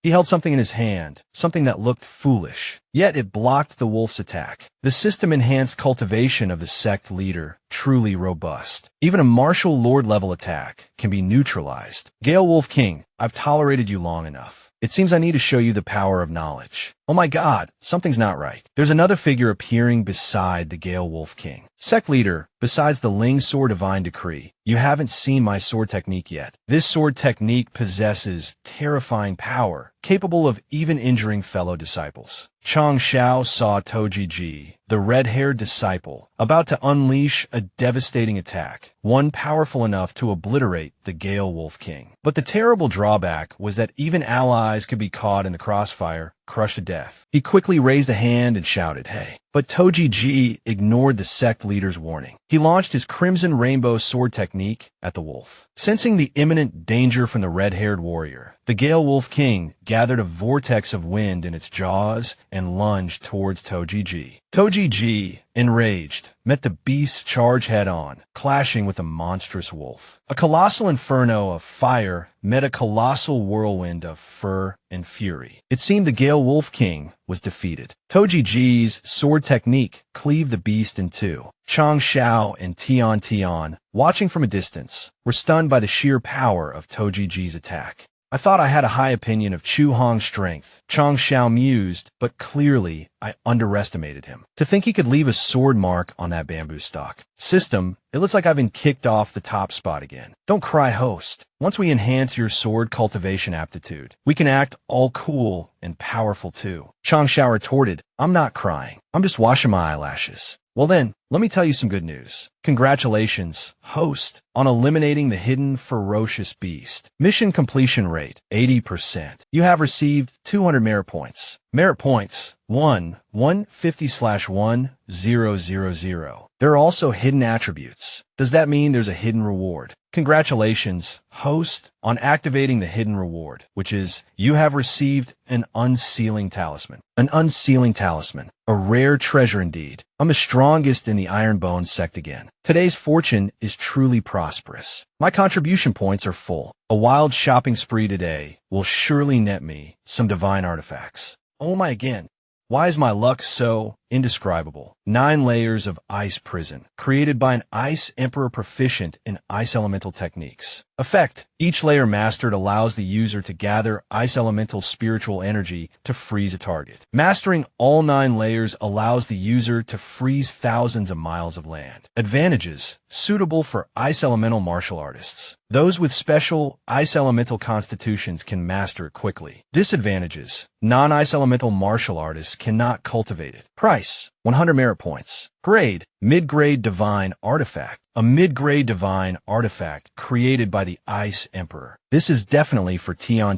[SPEAKER 1] He held something in his hand, something that looked foolish, yet it blocked the wolf's attack. The system-enhanced cultivation of the sect leader, truly robust. Even a martial lord level attack can be neutralized. Gale Wolf King, I've tolerated you long enough. It seems I need to show you the power of knowledge. Oh my god, something's not right. There's another figure appearing beside the Gale Wolf King. Sect leader, besides the Ling Sword Divine Decree, you haven't seen my sword technique yet. This sword technique possesses terrifying power, capable of even injuring fellow disciples. Chang Zhao saw Toji Ji, the red-haired disciple, about to unleash a devastating attack, one powerful enough to obliterate the Gale Wolf King. But the terrible drawback was that even allies could be caught in the crossfire, crushed to death. He quickly raised a hand and shouted, "Hey." But Toji Ji ignored the sect leader's warning. He launched his Crimson Rainbow sword technique at the wolf. Sensing the imminent danger from the red-haired warrior, the Gale Wolf King gathered a vortex of wind in its jaws and lunged towards Toji Ji. Toji Ji, enraged, met the beast's charge head-on, clashing with a monstrous wolf. A colossal inferno of fire met a colossal whirlwind of fur and fury. It seemed the Gale Wolf King was defeated. Toji Ji's sword technique cleaved the beast in two. Chang Zhao and Tian, watching from a distance, were stunned by the sheer power of Toji Ji's attack. I thought I had a high opinion of Chu Hong's strength, Chang Zhao mused, but clearly I underestimated him. To think he could leave a sword mark on that bamboo stalk. System, it looks like I've been kicked off the top spot again. Don't cry, host. Once we enhance your sword cultivation aptitude, we can act all cool and powerful too. Chang Zhao retorted, I'm not crying. I'm just washing my eyelashes. Well then, let me tell you some good news. Congratulations, host, on eliminating the hidden ferocious beast. Mission completion rate, 80%. You have received 200 merit points. Merit points, 1, 150/1000. There are also hidden attributes. Does that mean there's a hidden reward? Congratulations, host, on activating the hidden reward, which is you have received an unsealing talisman. An unsealing talisman. A rare treasure indeed. I'm the strongest in the Iron Bone sect again. Today's fortune is truly prosperous. My contribution points are full. A wild shopping spree today will surely net me some divine artifacts. Oh my again. Why is my luck so indescribable? 9 layers of ice prison, created by an ice emperor proficient in ice elemental techniques. Effect: each layer mastered allows the user to gather ice elemental spiritual energy to freeze a target. Mastering all 9 layers allows the user to freeze thousands of miles of land. Advantages: suitable for ice elemental martial artists. Those with special ice elemental constitutions can master it quickly. Disadvantages: non-ice elemental martial artists cannot cultivate it. Price: 100 merit points. Grade: mid-grade divine artifact. A mid-grade divine artifact created by the Ice Emperor. This is definitely for Tion,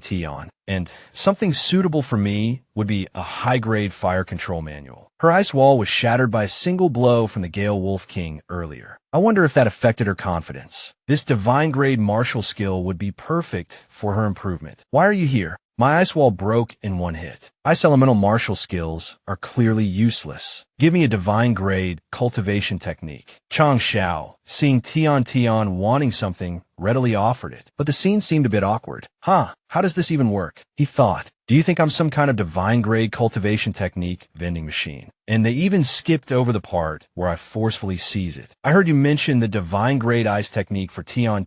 [SPEAKER 1] and something suitable for me would be a high-grade fire control manual. Her ice wall was shattered by a single blow from the Gale Wolf King earlier. I wonder if that affected her confidence. This divine-grade martial skill would be perfect for her improvement. Why are you here? My ice wall broke in one hit. Ice elemental martial skills are clearly useless. Give me a divine grade cultivation technique. Chang Xiao, seeing Tion wanting something, readily offered it. But the scene seemed a bit awkward. How does this even work? He thought. Do you think I'm some kind of divine grade cultivation technique vending machine? And they even skipped over the part where I forcefully seize it. I heard you mention the divine grade ice technique for Tion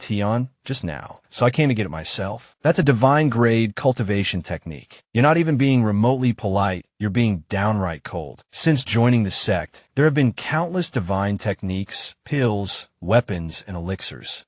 [SPEAKER 1] just now, so I came to get it myself. That's a divine grade cultivation technique. You're not even being remotely polite, you're being downright cold. Since joining the sect, there have been countless divine techniques, pills, weapons, and elixirs.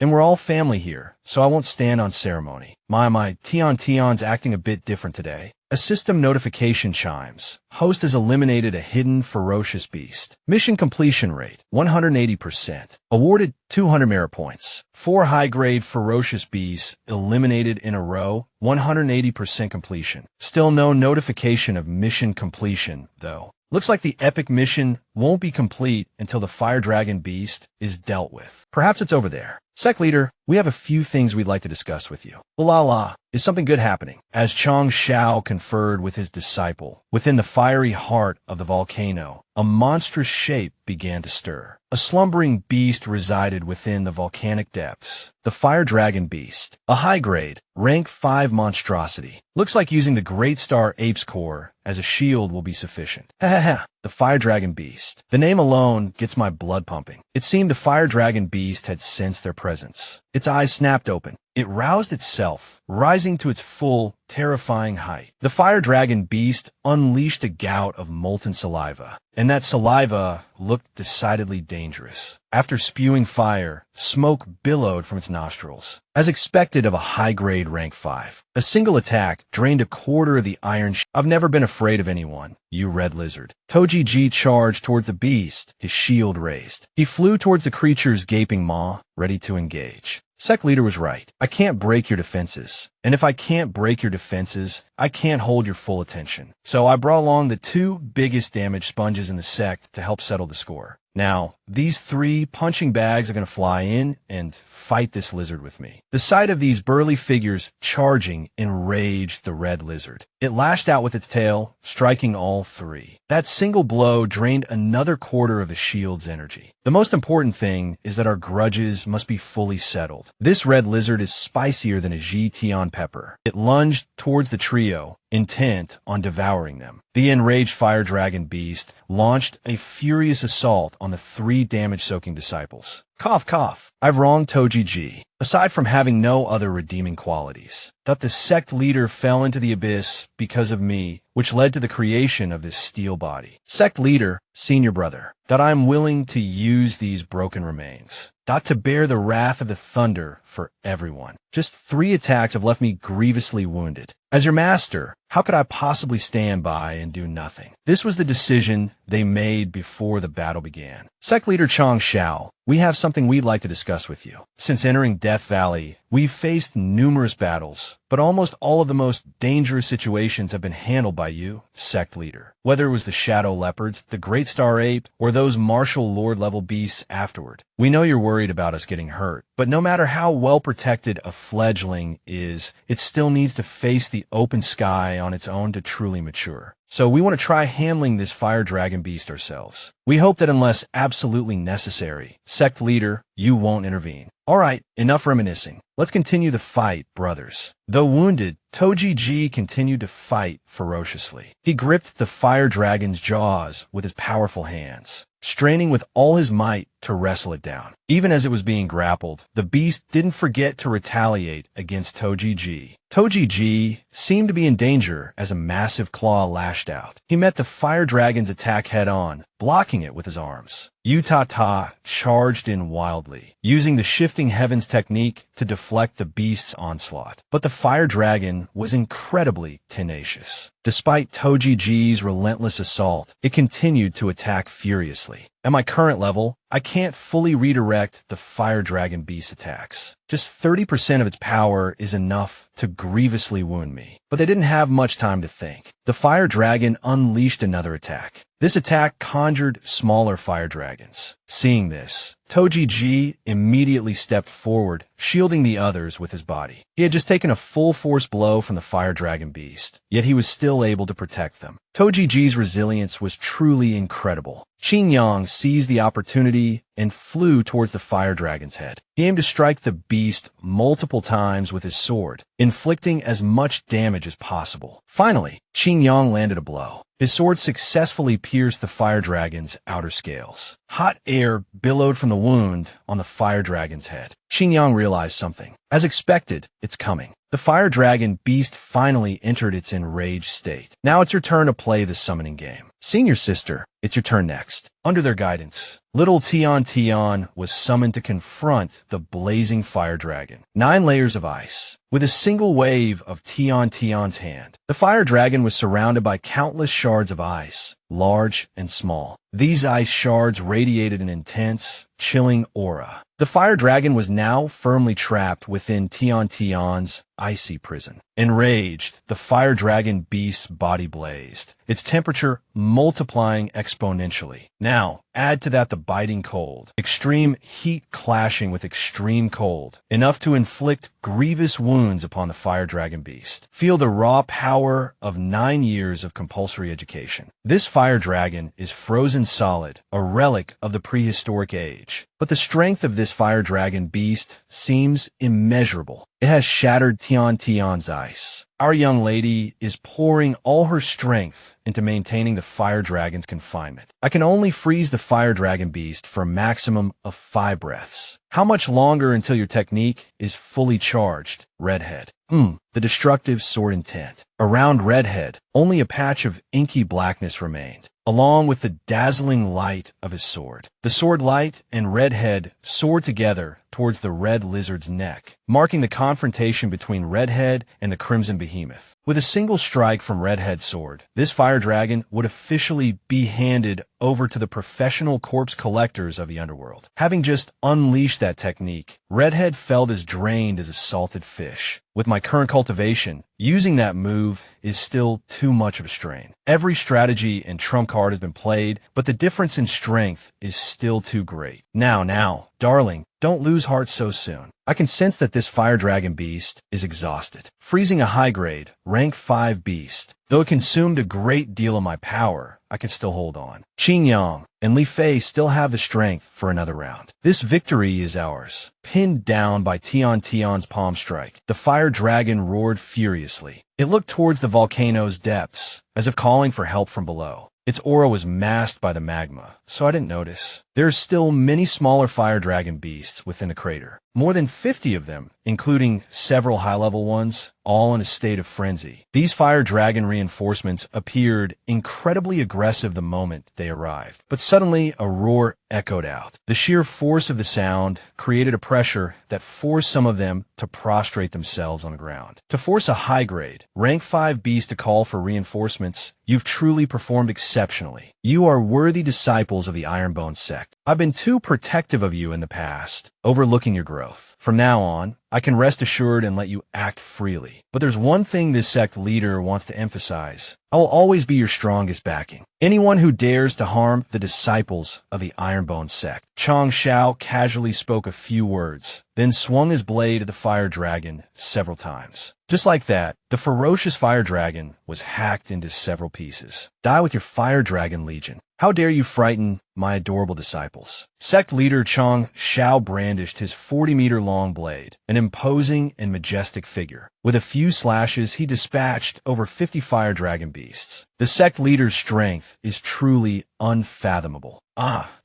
[SPEAKER 1] And we're all family here, so I won't stand on ceremony. My Tion's acting a bit different today. A system notification chimes. Host has eliminated a hidden ferocious beast. Mission completion rate, 180%. Awarded 200 merit points. 4 high-grade ferocious beasts eliminated in a row, 180% completion. Still no notification of mission completion, though. Looks like the epic mission won't be complete until the Fire Dragon Beast is dealt with. Perhaps it's over there. Sect Leader, we have a few things we'd like to discuss with you. La, is something good happening? As Chang Xiao conferred with his disciple, within the fiery heart of the volcano, a monstrous shape began to stir. A slumbering beast resided within the volcanic depths. The Fire Dragon Beast, a high-grade, rank 5 monstrosity. Looks like using the Great Star Ape's core as a shield will be sufficient. The Fire Dragon Beast. The name alone gets my blood pumping. It seemed the Fire Dragon Beast had sensed their presence. Its eyes snapped open. It roused itself, rising to its full, terrifying height. The Fire Dragon Beast unleashed a gout of molten saliva, and that saliva looked decidedly dangerous. After spewing fire, smoke billowed from its nostrils. As expected of a high-grade rank 5, a single attack drained a quarter of the iron. I've never been afraid of anyone, you red lizard. Toji charged towards the beast, his shield raised. He flew towards the creature's gaping maw, ready to engage. Sect Leader was right. I can't break your defenses. And if I can't break your defenses, I can't hold your full attention. So I brought along the 2 biggest damage sponges in the sect to help settle the score. Now, these 3 punching bags are going to fly in and fight this lizard with me. The sight of these burly figures charging enraged the red lizard. It lashed out with its tail, striking all 3. That single blow drained another quarter of the shield's energy. The most important thing is that our grudges must be fully settled. This red lizard is spicier than a Tion pepper. It lunged towards the trio, intent on devouring them. The enraged Fire Dragon Beast launched a furious assault on the 3 damage-soaking disciples. Cough, cough. I've wronged Toji. Aside from having no other redeeming qualities, that the sect leader fell into the abyss because of me, which led to the creation of this steel body. Sect leader, senior brother, that I am willing to use these broken remains, to bear the wrath of the thunder for everyone. Just 3 attacks have left me grievously wounded. As your master, how could I possibly stand by and do nothing? This was the decision they made before the battle began. Sect leader Chang Xiao, we have something we'd like to discuss with you. Since entering Death Valley, we've faced numerous battles, but almost all of the most dangerous situations have been handled by you, sect leader. Whether it was the Shadow Leopards, the Great Star Ape, or those martial lord-level beasts afterward. We know you're worried about us getting hurt, but no matter how well protected a fledgling is, it still needs to face the open sky on its own to truly mature. So we want to try handling this fire dragon beast ourselves. We hope that unless absolutely necessary, sect leader, you won't intervene. Alright, enough reminiscing. Let's continue the fight, brothers. Though wounded, Toji-ji continued to fight ferociously. He gripped the fire dragon's jaws with his powerful hands, straining with all his might to wrestle it down. Even as it was being grappled, the beast didn't forget to retaliate against Toji-ji. Toji-ji seemed to be in danger as a massive claw lashed out. He met the fire dragon's attack head-on, blocking it with his arms. Utata charged in wildly, using the shifting heavens technique to deflect the beast's onslaught. But the fire dragon was incredibly tenacious. Despite Toji-ji's relentless assault, it continued to attack furiously. At my current level, I can't fully redirect the fire dragon beast's attacks. Just 30% of its power is enough to grievously wound me. But they didn't have much time to think. The fire dragon unleashed another attack. This attack conjured smaller fire dragons. Seeing this, Toji-ji immediately stepped forward, shielding the others with his body. He had just taken a full-force blow from the fire dragon beast, yet he was still able to protect them. Toji-ji's resilience was truly incredible. Qin seized the opportunity and flew towards the fire dragon's head. He aimed to strike the beast multiple times with his sword, inflicting as much damage as possible. Finally, Qin landed a blow. His sword successfully pierced the fire dragon's outer scales. Hot air billowed from the wound on the fire dragon's head. Qin realized something. As expected, it's coming. The fire dragon beast finally entered its enraged state. Now it's your turn to play the summoning game. Senior sister, it's your turn next. Under their guidance, little Tian was summoned to confront the blazing fire dragon. 9 layers of ice. With a single wave of Tian's hand, the fire dragon was surrounded by countless shards of ice, large and small. These ice shards radiated an intense, chilling aura. The fire dragon was now firmly trapped within Tian's icy prison. Enraged, the fire dragon beast's body blazed, its temperature multiplying exponentially. Now, add to that the biting cold, extreme heat clashing with extreme cold, enough to inflict grievous wounds upon the fire dragon beast. Feel the raw power of 9 years of compulsory education. This fire dragon is frozen solid, a relic of the prehistoric age. But the strength of this fire dragon beast seems immeasurable. It has shattered Tian's ice. Our young lady is pouring all her strength into maintaining the fire dragon's confinement. I can only freeze the fire dragon beast for a maximum of 5 breaths. How much longer until your technique is fully charged, Redhead? The destructive sword intent. Around Redhead, only a patch of inky blackness remained, along with the dazzling light of his sword. The sword light and Redhead soared together towards the red lizard's neck, marking the confrontation between Redhead and the Crimson Behemoth. With a single strike from Redhead's sword, this fire dragon would officially be handed over to the professional corpse collectors of the underworld. Having just unleashed that technique, Redhead felt as drained as a salted fish. With my current cultivation, using that move is still too much of a strain. Every strategy and trump card has been played, but the difference in strength is still too great. Now, darling, don't lose heart so soon. I can sense that this fire dragon beast is exhausted. Freezing a high-grade, rank 5 beast. Though it consumed a great deal of my power, I can still hold on. Qin and Li Fei still have the strength for another round. This victory is ours. Pinned down by Tian's palm strike, the fire dragon roared furiously. It looked towards the volcano's depths, as if calling for help from below. Its aura was masked by the magma, so I didn't notice. There are still many smaller fire dragon beasts within the crater. More than 50 of them, including several high-level ones, all in a state of frenzy. These fire dragon reinforcements appeared incredibly aggressive the moment they arrived. But suddenly, a roar echoed out. The sheer force of the sound created a pressure that forced some of them to prostrate themselves on the ground. To force a high-grade, rank 5 beast to call for reinforcements, you've truly performed exceptionally. You are worthy disciples of the Ironbone sect. I've been too protective of you in the past, overlooking your growth. From now on, I can rest assured and let you act freely. But there's one thing this sect leader wants to emphasize. I will always be your strongest backing. Anyone who dares to harm the disciples of the Ironbone sect. Chang Shao casually spoke a few words, then swung his blade at the fire dragon several times. Just like that, the ferocious fire dragon was hacked into several pieces. Die with your fire dragon legion. How dare you frighten my adorable disciples? Sect leader Chang Shao brandished his 40-meter-long blade, an imposing and majestic figure. With a few slashes, he dispatched over 50 fire dragon beasts. The sect leader's strength is truly unfathomable.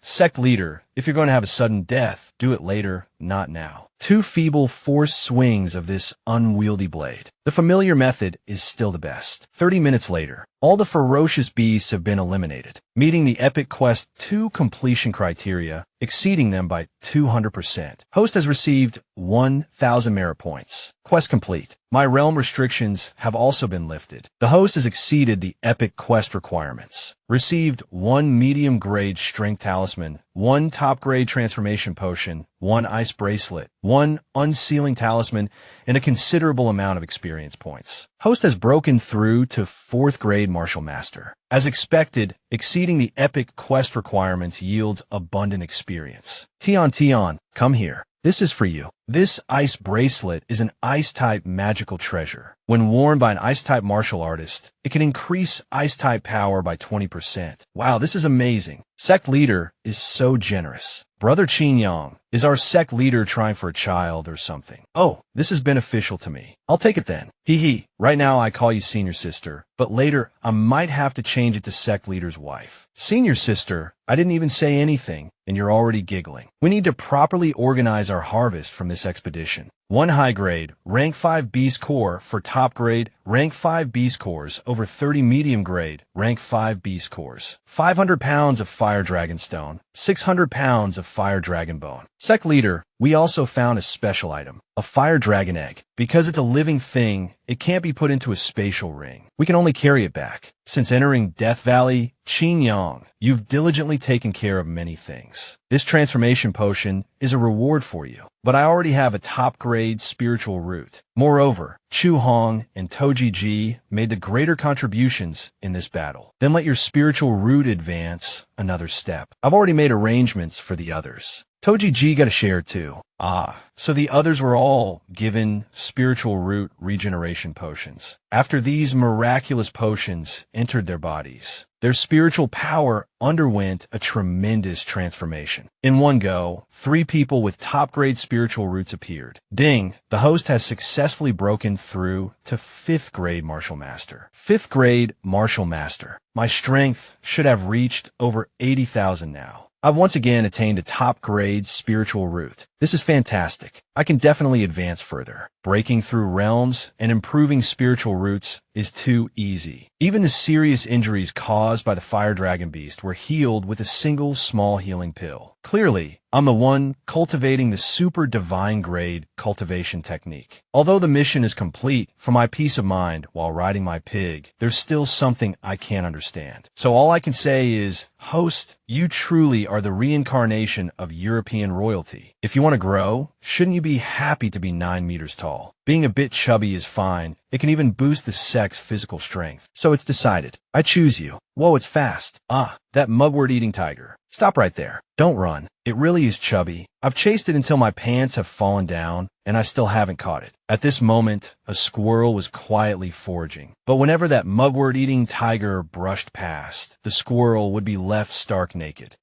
[SPEAKER 1] Sect leader, if you're going to have a sudden death, do it later, not now. 2 feeble forced swings of this unwieldy blade. The familiar method is still the best. 30 minutes later, all the ferocious beasts have been eliminated, meeting the Epic Quest 2 completion criteria, exceeding them by 200%. Host has received 1,000 merit points. Quest complete. My realm restrictions have also been lifted. The host has exceeded the Epic Quest requirements. Received 1 medium-grade strength talisman, 1 top-grade transformation potion, 1 ice bracelet, 1 unsealing talisman, and a considerable amount of experience points. Host has broken through to 4th grade martial master. As expected, exceeding the Epic Quest requirements yields abundant experience. Tion, come here. This is for you. This ice bracelet is an ice-type magical treasure. When worn by an ice-type martial artist, it can increase ice-type power by 20%. Wow, this is amazing. Sect leader is so generous. Brother Qin Yang, is our sect leader trying for a child or something? Oh, this is beneficial to me. I'll take it then. Hee. Right now I call you senior sister, but later I might have to change it to sect leader's wife. Senior sister, I didn't even say anything, and you're already giggling. We need to properly organize our harvest from this expedition. 1 high grade, rank 5 beast core for top grade, rank 5 beast cores over 30 medium grade, rank 5 beast cores. 500 pounds of fire dragon stone, 600 pounds of fire dragon bone. Sect leader, we also found a special item, a fire dragon egg. Because it's a living thing, it can't be put into a spatial ring. We can only carry it back. Since entering Death Valley, Qin Yang, you've diligently taken care of many things. This transformation potion is a reward for you, but I already have a top-grade spiritual root. Moreover, Chu Hong and Toji Ji made the greater contributions in this battle. Then let your spiritual root advance another step. I've already made arrangements for the others. Toji Ji got a share too. So the others were all given spiritual root regeneration potions. After these miraculous potions entered their bodies, their spiritual power underwent a tremendous transformation. In one go, 3 people with top-grade spiritual roots appeared. Ding, the host has successfully broken through to 5th grade martial master. 5th grade martial master. My strength should have reached over 80,000 now. I've once again attained a top-grade spiritual root. This is fantastic. I can definitely advance further. Breaking through realms and improving spiritual roots is too easy. Even the serious injuries caused by the fire dragon beast were healed with a single small healing pill. Clearly, I'm the one cultivating the super divine grade cultivation technique. Although the mission is complete, for my peace of mind while riding my pig, there's still something I can't understand. So all I can say is, host, you truly are the reincarnation of European royalty. If you want to grow, shouldn't you be happy to be 9 meters tall? Being a bit chubby is fine. It can even boost the sect's physical strength. So it's decided. I choose you. Whoa, it's fast. That mugwort-eating tiger. Stop right there. Don't run. It really is chubby. I've chased it until my pants have fallen down, and I still haven't caught it. At this moment, a squirrel was quietly foraging. But whenever that mugwort-eating tiger brushed past, the squirrel would be left stark naked.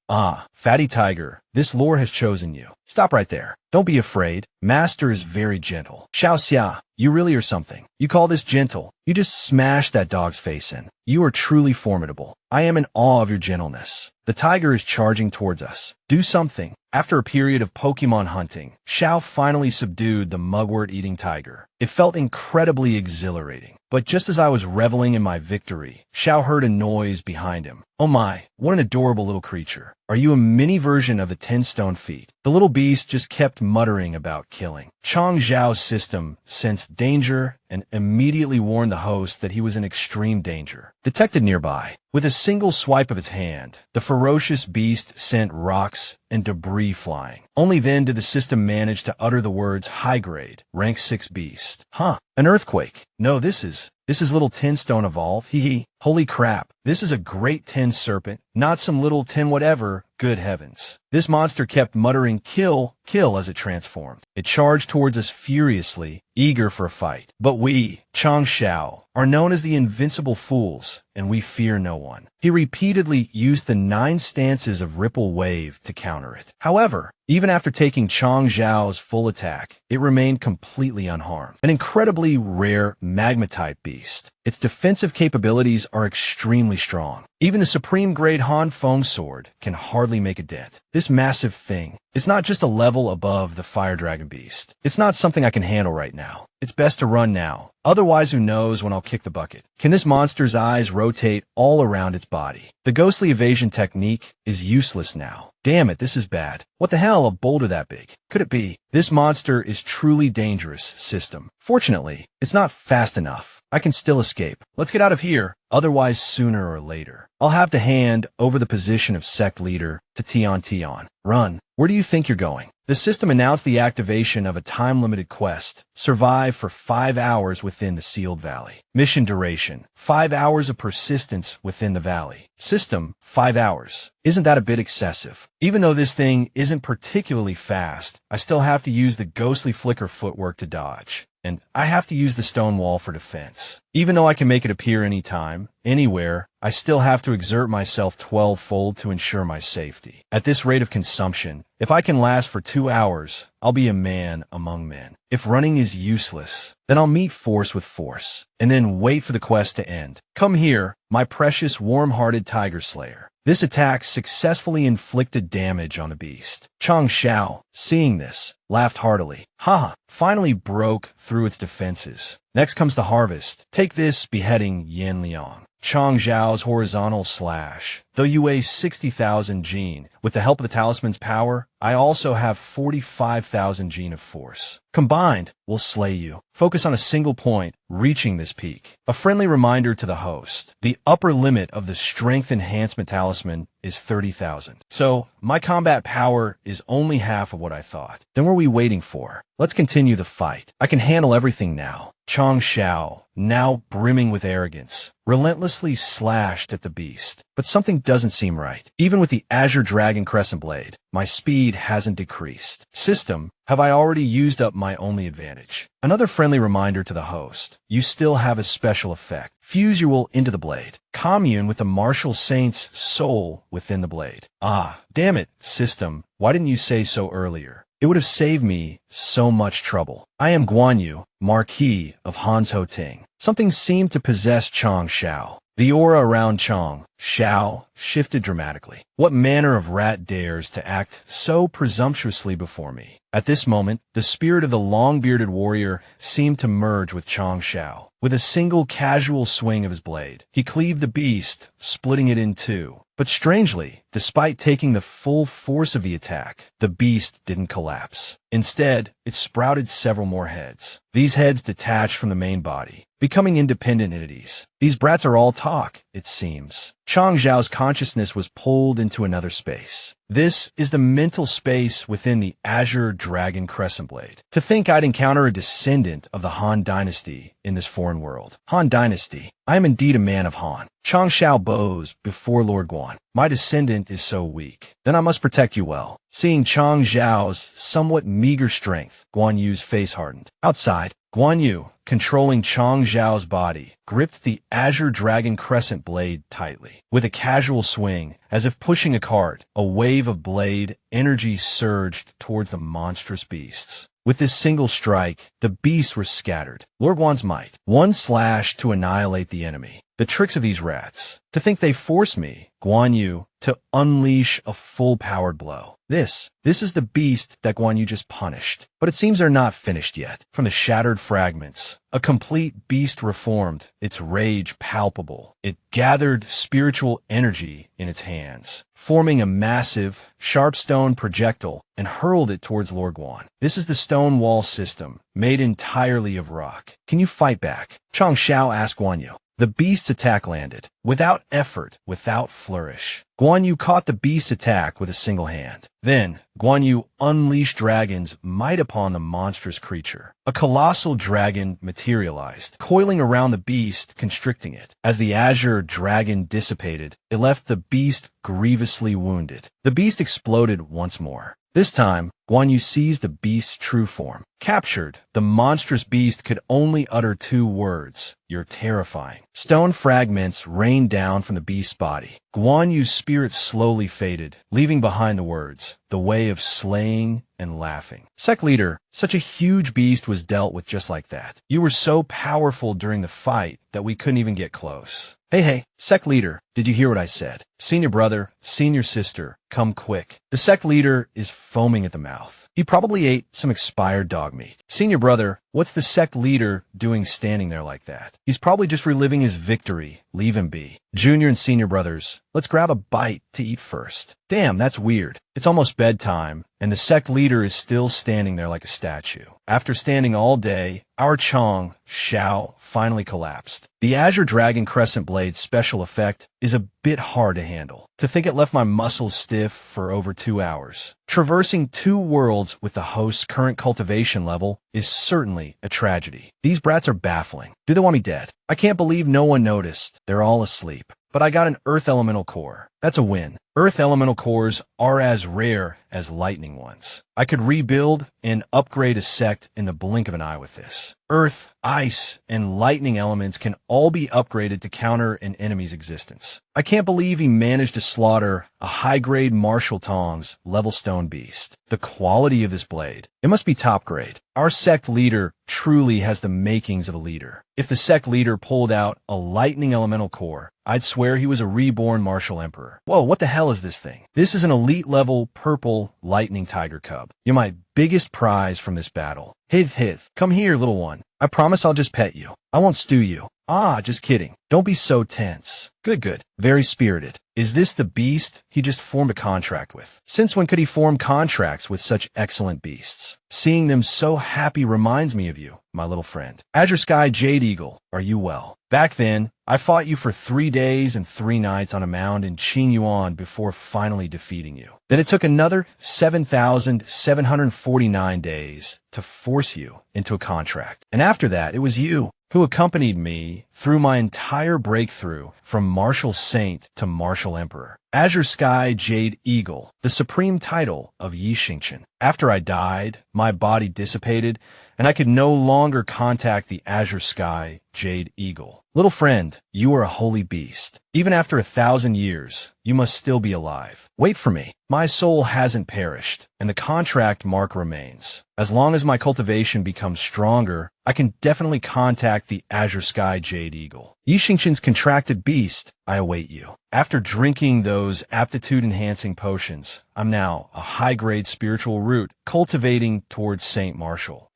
[SPEAKER 1] Fatty tiger, this lore has chosen you. Stop right there. Don't be afraid. Master is very gentle. Xiao Xia, you really are something. You call this gentle? You just smashed that dog's face in. You are truly formidable. I am in awe of your gentleness. The tiger is charging towards us. Do something. After a period of Pokemon hunting, Xiao finally subdued the mugwort-eating tiger. It felt incredibly exhilarating. But just as I was reveling in my victory, Xiao heard a noise behind him. Oh my, what an adorable little creature. Are you a mini version of the 10 stone feet? The little beast just kept muttering about killing. Chang Zhao's system sensed danger and immediately warned the host that he was in extreme danger. Detected nearby. With a single swipe of its hand, the ferocious beast sent rocks ice and debris flying. Only then did the system manage to utter the words high grade, rank 6 beast. Huh, an earthquake. No, this is little tin stone evolve. Hee hee. Holy crap. This is a great tin serpent, not some little tin whatever. Good heavens. This monster kept muttering kill, kill as it transformed. It charged towards us furiously, eager for a fight. But we, Chang Xiao, are known as the invincible fools, and we fear no one. He repeatedly used the 9 stances of Ripple Wave to counter it. However, even after taking Chang Xiao's full attack, it remained completely unharmed. An incredibly rare magma-type beast. Its defensive capabilities are extremely strong. Even the supreme grade Han Feng sword can hardly make a dent. This massive thing is not just a level above the Fire Dragon beast. It's not something I can handle right now. It's best to run now. Otherwise, who knows when I'll kick the bucket. Can this monster's eyes rotate all around its body? The ghostly evasion technique is useless now. Damn it, this is bad. What the hell, a boulder that big? Could it be? This monster is truly dangerous, system. Fortunately, it's not fast enough. I can still escape. Let's get out of here. Otherwise, sooner or later, I'll have to hand over the position of sect leader to Tion. Run. Where do you think you're going? The system announced the activation of a time-limited quest. Survive for 5 hours within the sealed valley. Mission duration: 5 hours of persistence within the valley. System: 5 hours. Isn't that a bit excessive? Even though this thing isn't particularly fast, I still have to use the ghostly flicker footwork to dodge. And I have to use the stone wall for defense. Even though I can make it appear anytime, anywhere, I still have to exert myself 12-fold to ensure my safety. At this rate of consumption, if I can last for 2 hours, I'll be a man among men. If running is useless, then I'll meet force with force, and then wait for the quest to end. Come here, my precious warm-hearted tiger slayer. This attack successfully inflicted damage on the beast. Chang Xiao, seeing this, laughed heartily. Haha, finally broke through its defenses. Next comes the harvest. Take this, beheading Yin Liang. Chang Zhao's horizontal slash. Though you weigh 60,000 gene, with the help of the talisman's power, I also have 45,000 gene of force. Combined, we'll slay you. Focus on a single point, reaching this peak. A friendly reminder to the host. The upper limit of the strength enhancement talisman is 30,000. So, my combat power is only half of what I thought. Then what are we waiting for? Let's continue the fight. I can handle everything now. Chang Xiao, now brimming with arrogance, relentlessly slashed at the beast. But something doesn't seem right. Even with the Azure Dragon Crescent Blade, my speed hasn't decreased. System, have I already used up my only advantage? Another friendly reminder to the host. You still have a special effect. Fuse your will into the blade. Commune with the martial saint's soul within the blade. Ah, damn it, system. Why didn't you say so earlier? It would have saved me so much trouble. I am Guan Yu, Marquis of Han's Ho Ting. Something seemed to possess Chang Xiao. The aura around Chang Xiao shifted dramatically. What manner of rat dares to act so presumptuously before me? At this moment, the spirit of the long-bearded warrior seemed to merge with Chang Xiao. With a single casual swing of his blade, he cleaved the beast, splitting it in two. But strangely, despite taking the full force of the attack, the beast didn't collapse. Instead, it sprouted several more heads. These heads detached from the main body, becoming independent entities. These brats are all talk, it seems. Chang Zhao's consciousness was pulled into another space. This is the mental space within the Azure Dragon Crescent Blade. To think I'd encounter a descendant of the Han Dynasty in this foreign world. Han Dynasty. I am indeed a man of Han. Chang Xiao bows before Lord Guan. My descendant is so weak. Then I must protect you well. Seeing Chang Zhao's somewhat meager strength, Guan Yu's face hardened. Outside, Guan Yu, controlling Chang Zhao's body, gripped the Azure Dragon Crescent Blade tightly. With a casual swing, as if pushing a cart, a wave of blade energy surged towards the monstrous beasts. With this single strike, the beasts were scattered. Lord Guan's might. One slash to annihilate the enemy. The tricks of these rats. To think they forced me, Guan Yu, to unleash a full-powered blow. This is the beast that Guan Yu just punished. But it seems they're not finished yet. From the shattered fragments, a complete beast reformed, its rage palpable. It gathered spiritual energy in its hands, forming a massive, sharp stone projectile and hurled it towards Lord Guan. This is the stone wall system, made entirely of rock. Can you fight back? Chang Xiao asked Guan Yu. The beast's attack landed. Without effort, without flourish. Guan Yu caught the beast's attack with a single hand. Then, Guan Yu unleashed dragon's might upon the monstrous creature. A colossal dragon materialized, coiling around the beast, constricting it. As the azure dragon dissipated, it left the beast grievously wounded. The beast exploded once more. This time, Guan Yu seized the beast's true form. Captured, the monstrous beast could only utter two words: "You're terrifying." Stone fragments rained down from the beast's body. Guan Yu's spirit slowly faded, leaving behind the words, "The way of slaying and laughing." Sect leader, such a huge beast was dealt with just like that. You were so powerful during the fight that we couldn't even get close. Hey, sect leader, did you hear what I said? Senior brother, senior sister, come quick. The sect leader is foaming at the mouth. He probably ate some expired dog meat. Senior brother, what's the sect leader doing standing there like that? He's probably just reliving his victory. Leave him be. Junior and senior brothers, let's grab a bite to eat first. Damn, that's weird. It's almost bedtime, and the sect leader is still standing there like a statue. After standing all day, our Chong, Xiao, finally collapsed. The Azure Dragon Crescent Blade's special effect is a bit hard to handle. To think it left my muscles stiff for over 2 hours. Traversing 2 worlds with the host's current cultivation level is certainly a tragedy. These brats are baffling. Do they want me dead? I can't believe no one noticed. They're all asleep. But I got an Earth Elemental Core. That's a win. Earth Elemental Cores are as rare as lightning ones. I could rebuild and upgrade a sect in the blink of an eye with this. Earth, ice, and lightning elements can all be upgraded to counter an enemy's existence. I can't believe he managed to slaughter a high-grade Martial Tongs level stone beast. The quality of this blade, it must be top grade. Our sect leader truly has the makings of a leader. If the sect leader pulled out a lightning elemental core, I'd swear he was a reborn martial emperor. Whoa, what the hell is this thing? This is an elite level purple lightning tiger cub. You're my biggest prize from this battle. Hith, come here, little one. I promise I'll just pet you. I won't stew you. Ah, just kidding. Don't be so tense. Good. Very spirited. Is this the beast he just formed a contract with? Since when could he form contracts with such excellent beasts? Seeing them so happy reminds me of you, my little friend. Azure Sky Jade Eagle, are you well? Back then, I fought you for 3 days and 3 nights on a mound in Qingyuan before finally defeating you. Then it took another 7,749 days to force you into a contract. And after that, it was you who accompanied me through my entire breakthrough from Martial Saint to Martial Emperor. Azure Sky Jade Eagle, the supreme title of Yi Xingqian. After I died, my body dissipated, and I could no longer contact the Azure Sky Jade Eagle. Little friend, you are a holy beast. Even after 1,000 years, you must still be alive. Wait for me. My soul hasn't perished, and the contract mark remains. As long as my cultivation becomes stronger, I can definitely contact the Azure Sky Jade Eagle. Yi Xingqian's contracted beast, I await you. After drinking those aptitude-enhancing potions, I'm now a high-grade spiritual root cultivating towards Saint Martial.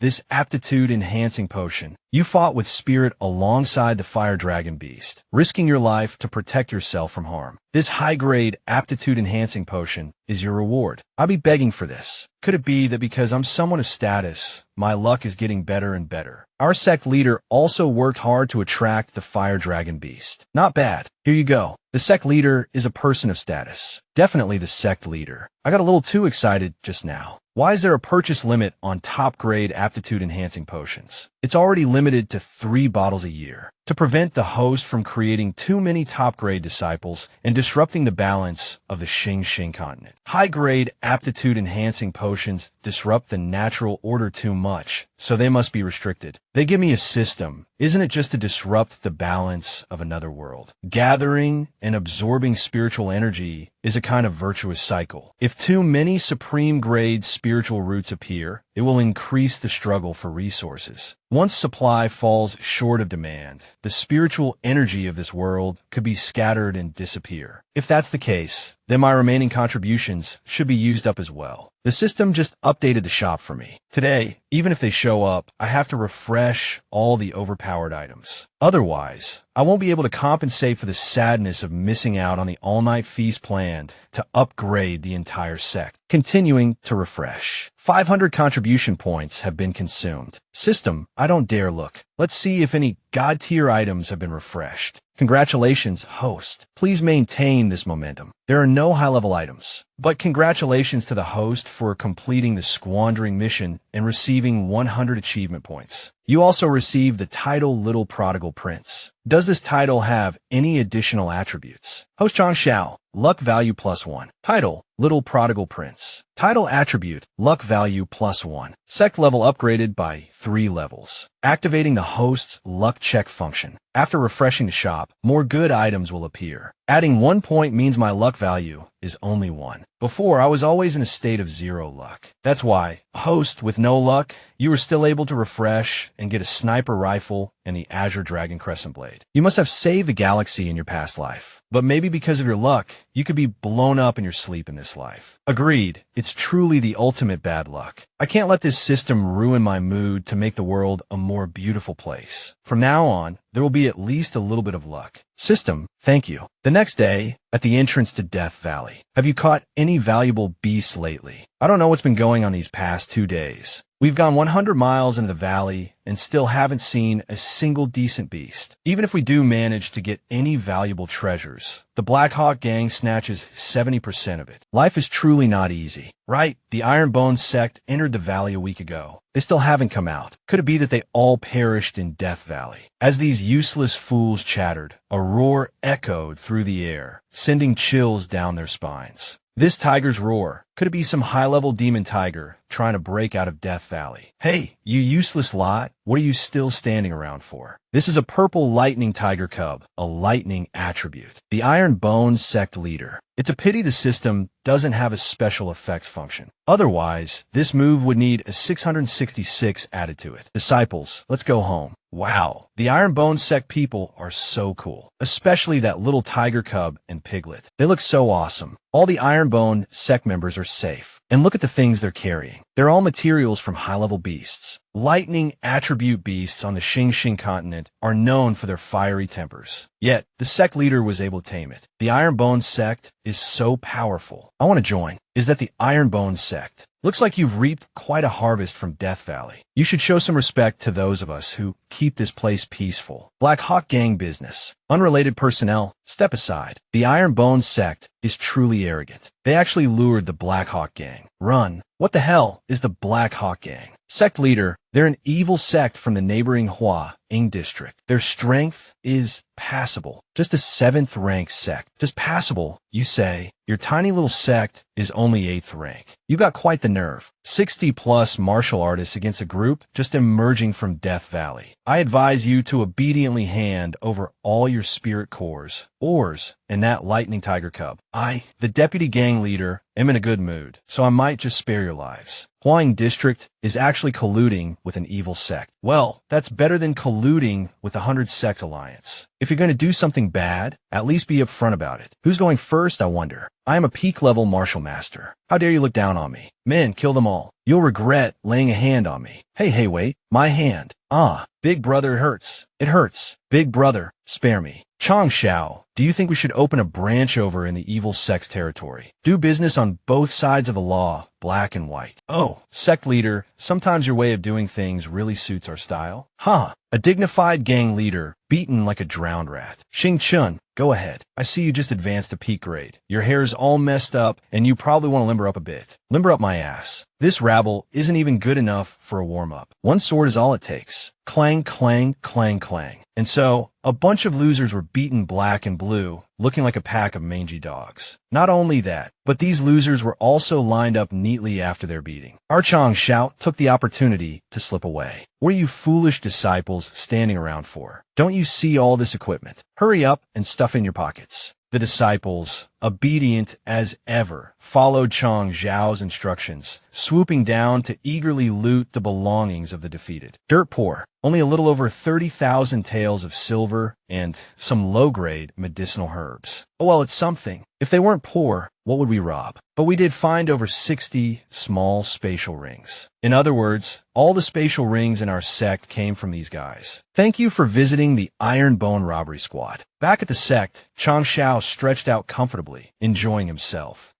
[SPEAKER 1] This aptitude-enhancing potion. You fought with spirit alongside the fire dragon beast, risking your life to protect yourself from harm. This high-grade aptitude-enhancing potion is your reward. I'll be begging for this. Could it be that because I'm someone of status, my luck is getting better and better? Our sect leader also worked hard to attract the fire dragon beast. Not bad. Here you go. The sect leader is a person of status. Definitely the sect leader. I got a little too excited just now. Why is there a purchase limit on top-grade aptitude-enhancing potions? It's already limited to 3 bottles a year. To prevent the host from creating too many top-grade disciples and disrupting the balance of the Xing continent. High-grade aptitude-enhancing potions disrupt the natural order too much, so they must be restricted. They give me a system. Isn't it just to disrupt the balance of another world? Gathering and absorbing spiritual energy is a kind of virtuous cycle. If too many supreme-grade spiritual roots appear, it will increase the struggle for resources. Once supply falls short of demand, the spiritual energy of this world could be scattered and disappear. If that's the case, then my remaining contributions should be used up as well. The system just updated the shop for me. Today, even if they show up, I have to refresh all the overpowered items. Otherwise, I won't be able to compensate for the sadness of missing out on the all-night feast plan command to upgrade the entire sect. Continuing to refresh. 500 contribution points have been consumed. System, I don't dare look. Let's see if any god-tier items have been refreshed. Congratulations, host. Please maintain this momentum. There are no high-level items, but congratulations to the host for completing the squandering mission and receiving 100 achievement points. You also received the title Little Prodigal Prince. Does this title have any additional attributes? Host Chang Xiao, luck value +1. Title, Little Prodigal Prince. Title attribute, luck value +1. Sect level upgraded by 3 levels. Activating the host's luck check function. After refreshing the shop, more good items will appear. Adding 1 point means my luck value is only 1. Before, I was always in a state of 0 luck. That's why, host with no luck, you were still able to refresh and get a sniper rifle and the Azure Dragon Crescent Blade. You must have saved the galaxy in your past life. But maybe because of your luck, you could be blown up in your sleep in this life. Agreed, it's truly the ultimate bad luck. I can't let this system ruin my mood to make the world a more beautiful place. From now on, there will be at least a little bit of luck. System, thank you. The next day, at the entrance to Death Valley. Have you caught any valuable beasts lately? I don't know what's been going on these past 2 days. We've gone 100 miles into the valley and still haven't seen a single decent beast. Even if we do manage to get any valuable treasures, the Black Hawk gang snatches 70% of it. Life is truly not easy. Right, the Iron Bones sect entered the valley a week ago. They still haven't come out. Could it be that they all perished in Death Valley? As these useless fools chattered, a roar echoed through the air, sending chills down their spines. This tiger's roar. Could it be some high-level demon tiger trying to break out of Death Valley? Hey, you useless lot, what are you still standing around for? This is a purple lightning tiger cub, a lightning attribute. The Iron Bones sect leader. It's a pity the system doesn't have a special effects function. Otherwise, this move would need a 666 added to it. Disciples, let's go home. Wow, the Iron Bones sect people are so cool. Especially that little tiger cub and piglet. They look so awesome. All the Iron Bone sect members are safe. And look at the things they're carrying. They're all materials from high-level beasts. Lightning attribute beasts on the Xing continent are known for their fiery tempers. Yet, the sect leader was able to tame it. The Iron Bones sect is so powerful. I want to join. Is that the Iron Bones sect? Looks like you've reaped quite a harvest from Death Valley. You should show some respect to those of us who keep this place peaceful. Black Hawk gang business. Unrelated personnel, step aside. The Iron Bones sect is truly arrogant. They actually lured the Black Hawk gang. Run. What the hell is the Black Hawk gang? Sect leader, they're an evil sect from the neighboring Hua Ing district. Their strength is passable. Just a 7th rank sect. Just passable, you say. Your tiny little sect is only 8th rank. You got quite the nerve. 60 plus martial artists against a group just emerging from Death Valley. I advise you to obediently hand over all your spirit cores, ores, and that lightning tiger cub. I, the deputy gang leader, am in a good mood, so I might just spare your lives. Huaing District is actually colluding with an evil sect. Well, that's better than colluding with the 100 Sects Alliance. If you're going to do something bad, at least be upfront about it. Who's going first, I wonder? I am a peak-level martial master. How dare you look down on me? Men, kill them all. You'll regret laying a hand on me. Hey, wait. My hand. Ah, big brother, it hurts. It hurts. Big brother, spare me. Chang Xiao, do you think we should open a branch over in the evil sect's territory? Do business on both sides of the law, black and white. Oh, sect leader, sometimes your way of doing things really suits our style. Huh, a dignified gang leader, beaten like a drowned rat. Xing Chun, go ahead. I see you just advanced to peak grade. Your hair's all messed up, and you probably want to limber up a bit. Limber up my ass. This rabble isn't even good enough for a warm-up. One sword is all it takes. Clang, clang, clang, clang. And so, a bunch of losers were beaten black and blue, looking like a pack of mangy dogs. Not only that, but these losers were also lined up neatly after their beating. Our Chang Xiao took the opportunity to slip away. What are you foolish disciples standing around for? Don't you see all this equipment? Hurry up and stuff in your pockets. The disciples, obedient as ever, followed Chang Xiao's instructions, swooping down to eagerly loot the belongings of the defeated. Dirt poor, only a little over 30,000 taels of silver and some low-grade medicinal herbs. Oh well, it's something. If they weren't poor, what would we rob? But we did find over 60 small spatial rings. In other words, all the spatial rings in our sect came from these guys. Thank you for visiting the Iron Bone Robbery Squad. Back at the sect, Chang Xiao stretched out comfortably, enjoying himself.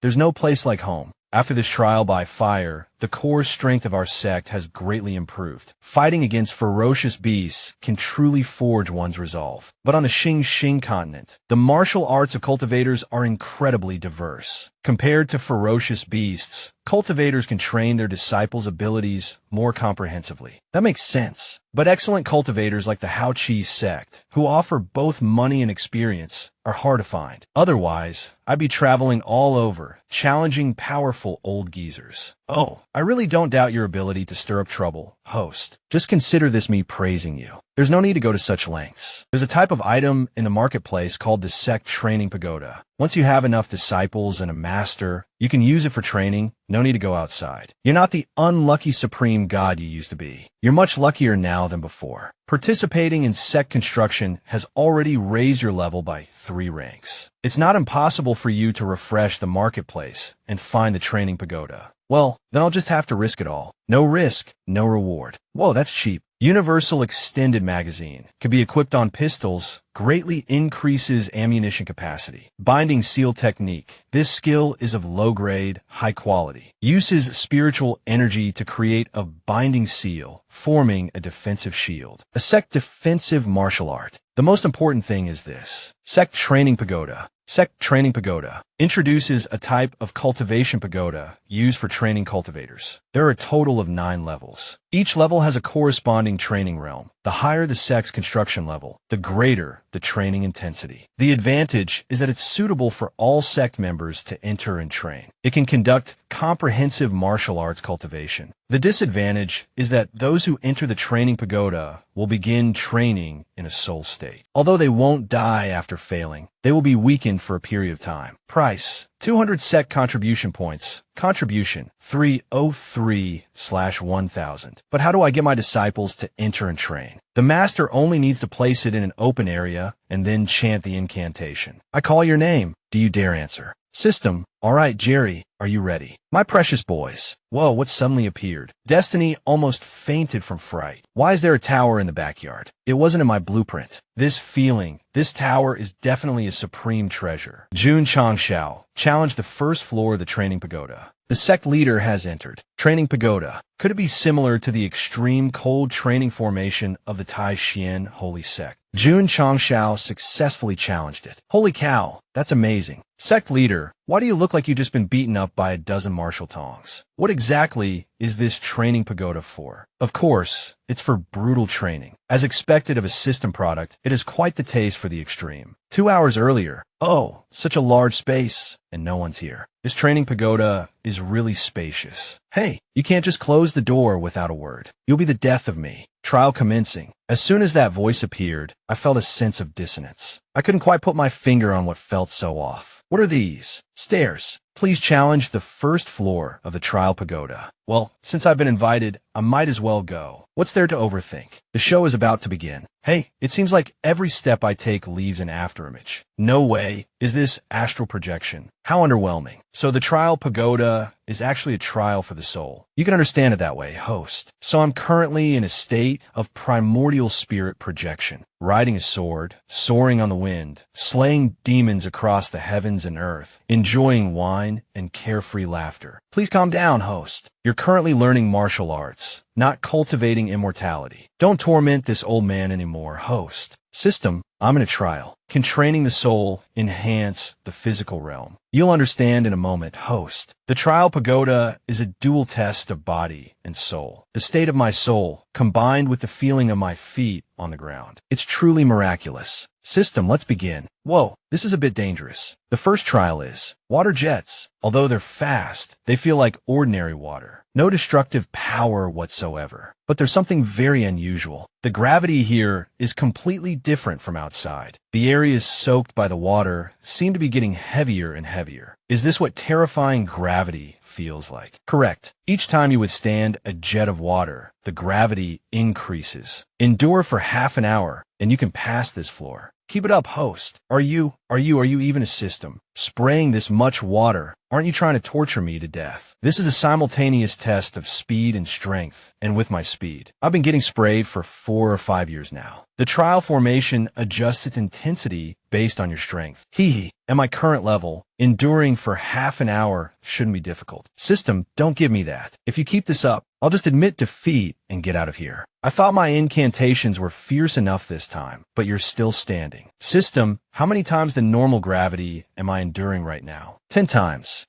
[SPEAKER 1] There's no place like home. After this trial by fire, the core strength of our sect has greatly improved. Fighting against ferocious beasts can truly forge one's resolve. But on the Xing continent, the martial arts of cultivators are incredibly diverse. Compared to ferocious beasts, cultivators can train their disciples' abilities more comprehensively. That makes sense. But excellent cultivators like the Hao Chi sect, who offer both money and experience, are hard to find. Otherwise, I'd be traveling all over, challenging powerful old geezers. Oh, I really don't doubt your ability to stir up trouble, host. Just consider this me praising you. There's no need to go to such lengths. There's a type of item in the marketplace called the Sect Training Pagoda. Once you have enough disciples and a master, you can use it for training. No need to go outside. You're not the unlucky supreme god you used to be. You're much luckier now than before. Participating in sect construction has already raised your level by 3 ranks. It's not impossible for you to refresh the marketplace and find the training pagoda. Well, then I'll just have to risk it all. No risk, no reward. Whoa, that's cheap. Universal Extended Magazine can be equipped on pistols, greatly increases ammunition capacity. Binding Seal Technique. This skill is of low grade, high quality. Uses spiritual energy to create a binding seal, forming a defensive shield. A sect defensive martial art. The most important thing is this. Sect Training Pagoda. Sect Training Pagoda introduces a type of cultivation pagoda used for training cultivators. There are a total of 9 levels. Each level has a corresponding training realm. The higher the sect's construction level, the greater the training intensity. The advantage is that it's suitable for all sect members to enter and train. It can conduct comprehensive martial arts cultivation. The disadvantage is that those who enter the training pagoda will begin training in a soul state. Although they won't die after failing, they will be weakened for a period of time. Price: 200 sect contribution points. Contribution: 303/1000. But how do I get my disciples to enter and train? The master only needs to place it in an open area and then chant the incantation. I call your name. Do you dare answer? System: all right, Jerry, are you ready? My precious boys. Whoa, what suddenly appeared? Destiny almost fainted from fright. Why is there a tower in the backyard? It wasn't in my blueprint. This feeling, this tower is definitely a supreme treasure. Jun Changshao challenged the first floor of the training pagoda. The sect leader has entered. Training pagoda. Could it be similar to the extreme cold training formation of the Tai Xian Holy Sect? Jun Changshao successfully challenged it. Holy cow, that's amazing. Sect leader, why do you look like you've just been beaten up by a dozen martial tongs? What exactly is this training pagoda for? Of course, it's for brutal training. As expected of a system product, it has quite the taste for the extreme. 2 hours earlier, oh, such a large space, and no one's here. This training pagoda is really spacious. Hey, you can't just close the door without a word. You'll be the death of me. Trial commencing. As soon as that voice appeared, I felt a sense of dissonance. I couldn't quite put my finger on what felt so off. What are these? Stairs. Please challenge the first floor of the trial pagoda. Well, since I've been invited, I might as well go. What's there to overthink? The show is about to begin. Hey, it seems like every step I take leaves an afterimage. No way. Is this astral projection? How underwhelming. So the trial pagoda is actually a trial for the soul. You can understand it that way, host. So I'm currently in a state of primordial spirit projection, riding a sword, soaring on the wind, slaying demons across the heavens and earth, enjoying wine and carefree laughter. Please calm down, host. You're currently learning martial arts, not cultivating immortality. Don't torment this old man anymore, host. System: I'm in a trial. Can training the soul enhance the physical realm? You'll understand in a moment, host. The trial pagoda is a dual test of body and soul. The state of my soul, combined with the feeling of my feet on the ground. It's truly miraculous. System, let's begin. Whoa, this is a bit dangerous. The first trial is water jets. Although they're fast, they feel like ordinary water. No destructive power whatsoever. But there's something very unusual. The gravity here is completely different from outside. The areas soaked by the water seem to be getting heavier and heavier. Is this what terrifying gravity feels like? Correct. Each time you withstand a jet of water, the gravity increases. Endure for half an hour, and you can pass this floor. Keep it up, host. Are you even a system? Spraying this much water. Aren't you trying to torture me to death? This is a simultaneous test of speed and strength, and with my speed, I've been getting sprayed for 4 or 5 years now. The trial formation adjusts its intensity based on your strength. At my current level, enduring for half an hour shouldn't be difficult. System, don't give me that. If you keep this up, I'll just admit defeat and get out of here. I thought my incantations were fierce enough this time, but you're still standing. System, how many times the normal gravity am I enduring right now? 10 times.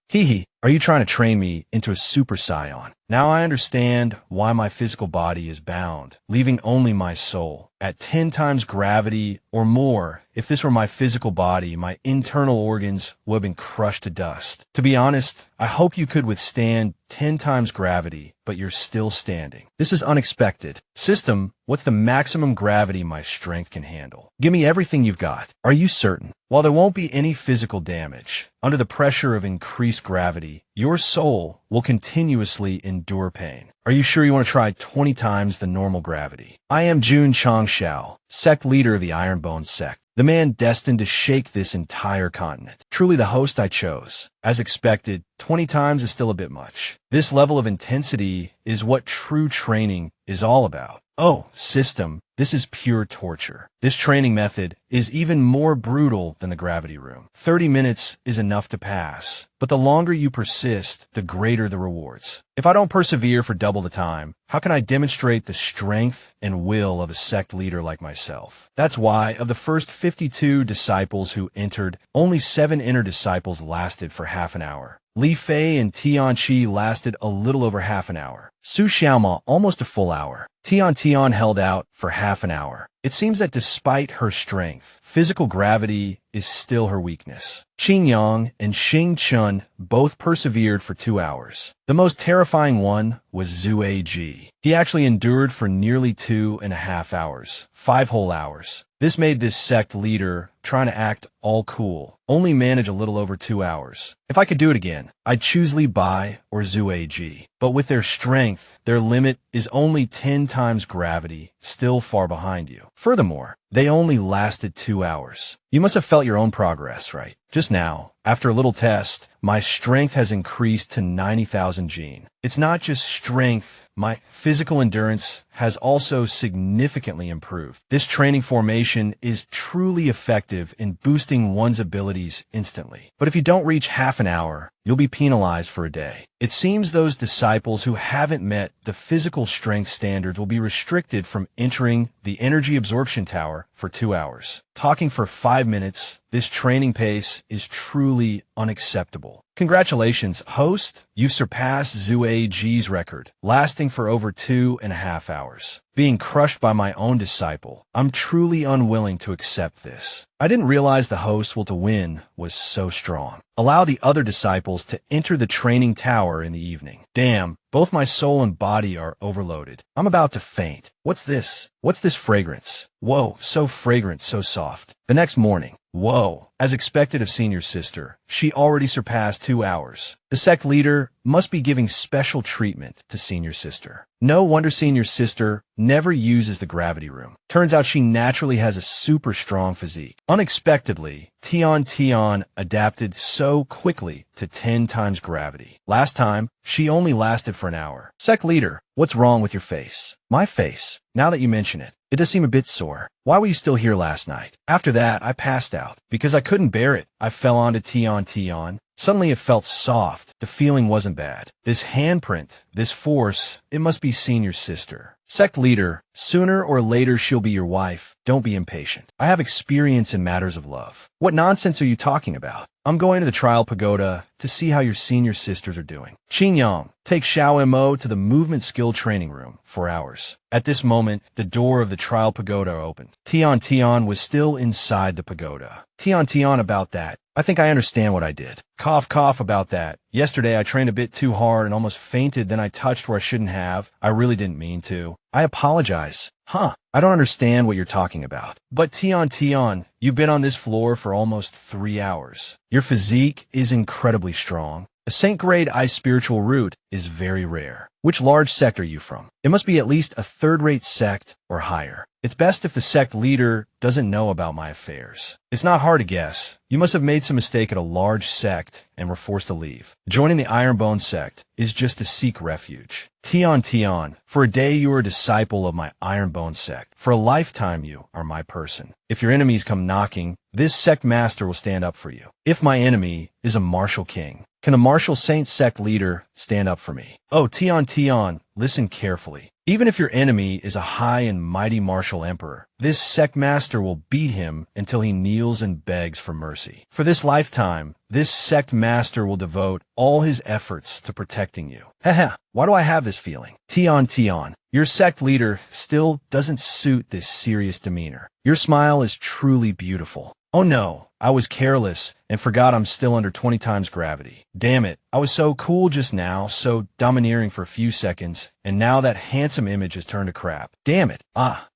[SPEAKER 1] Are you trying to train me into a super scion? Now I understand why my physical body is bound, leaving only my soul. At 10 times gravity or more, if this were my physical body, my internal organs would have been crushed to dust. To be honest, I hope you could withstand 10 times gravity, but you're still standing. This is unexpected. System, what's the maximum gravity my strength can handle? Give me everything you've got. Are you certain? While there won't be any physical damage, under the pressure of increased gravity, your soul will continuously endure pain. Are you sure you want to try 20 times the normal gravity? I am Jun Changshao, sect leader of the Ironbone sect, the man destined to shake this entire continent. Truly the host I chose. As expected, 20 times is still a bit much. This level of intensity is what true training is all about. Oh, system, this is pure torture. This training method is even more brutal than the gravity room. 30 minutes is enough to pass, but the longer you persist, the greater the rewards. If I don't persevere for double the time, how can I demonstrate the strength and will of a sect leader like myself? That's why, of the first 52 disciples who entered, only 7 inner disciples lasted for half an hour. Li Fei and Tian Qi lasted a little over half an hour. Su Xiaoma almost a full hour. Tian held out for half an hour. It seems that despite her strength, physical gravity is still her weakness. Qin Yang and Xing Chun both persevered for 2 hours. The most terrifying one was Zue Ji. He actually endured for nearly 2.5 hours, 5 whole hours. This made this sect leader, trying to act all cool, only manage a little over 2 hours. If I could do it again, I'd choose Li Bai or Zue Ji. But with their strength, their limit is only 10 times gravity, still far behind you. Furthermore, they only lasted 2 hours. You must have felt your own progress, right? Just now, after a little test, my strength has increased to 90,000 gene. It's not just strength, my physical endurance has also significantly improved. This training formation is truly effective in boosting one's abilities instantly. But if you don't reach half an hour, you'll be penalized for a day. It seems those disciples who haven't met the physical strength standards will be restricted from entering the energy absorption tower for 2 hours. Talking for 5 minutes, this training pace is truly unacceptable. Congratulations, host. You've surpassed Zue Ji's record, lasting for over 2.5 hours. Being crushed by my own disciple, I'm truly unwilling to accept this. I didn't realize the host's will to win was so strong. Allow the other disciples to enter the training tower in the evening. Damn, both my soul and body are overloaded. I'm about to faint. What's this? What's this fragrance? Whoa, so fragrant, so soft. The next morning, whoa, as expected of senior sister, she already surpassed 2 hours. The sect leader must be giving special treatment to senior sister. No wonder senior sister never uses the gravity room. Turns out she naturally has a super strong physique. Unexpectedly, Tian adapted so quickly to 10 times gravity. Last time, she only lasted for an hour. Sect leader, what's wrong with your face? My face? Now that you mention it, it does seem a bit sore. Why were you still here last night? After that, I passed out. Because I couldn't bear it, I fell onto Tian. Suddenly it felt soft. The feeling wasn't bad. This handprint, this force, it must be senior sister. Sect leader, sooner or later she'll be your wife. Don't be impatient. I have experience in matters of love. What nonsense are you talking about? I'm going to the trial pagoda to see how your senior sisters are doing. Qin Yang, take Xiao Mo to the movement skill training room for hours. At this moment, the door of the trial pagoda opened. Tian was still inside the pagoda. Tian, about that. I think I understand what I did. Cough about that. Yesterday I trained a bit too hard and almost fainted, then I touched where I shouldn't have. I really didn't mean to. I apologize. I don't understand what you're talking about. But Tian, you've been on this floor for almost 3 hours. Your physique is incredibly strong. A saint-grade I spiritual root is very rare. Which large sect are you from? It must be at least a third-rate sect or higher. It's best if the sect leader doesn't know about my affairs. It's not hard to guess. You must have made some mistake at a large sect and were forced to leave. Joining the Ironbone sect is just to seek refuge. Tian, for a day you are a disciple of my Ironbone sect. For a lifetime you are my person. If your enemies come knocking, this sect master will stand up for you. If my enemy is a martial king, can the martial saint sect leader stand up for me? Oh, Tian, listen carefully. Even if your enemy is a high and mighty martial emperor, this sect master will beat him until he kneels and begs for mercy. For this lifetime, this sect master will devote all his efforts to protecting you. Heh, why do I have this feeling? Tian, your sect leader still doesn't suit this serious demeanor. Your smile is truly beautiful. Oh no, I was careless and forgot I'm still under 20 times gravity. Damn it, I was so cool just now, so domineering for a few seconds, and now that handsome image has turned to crap. Damn it.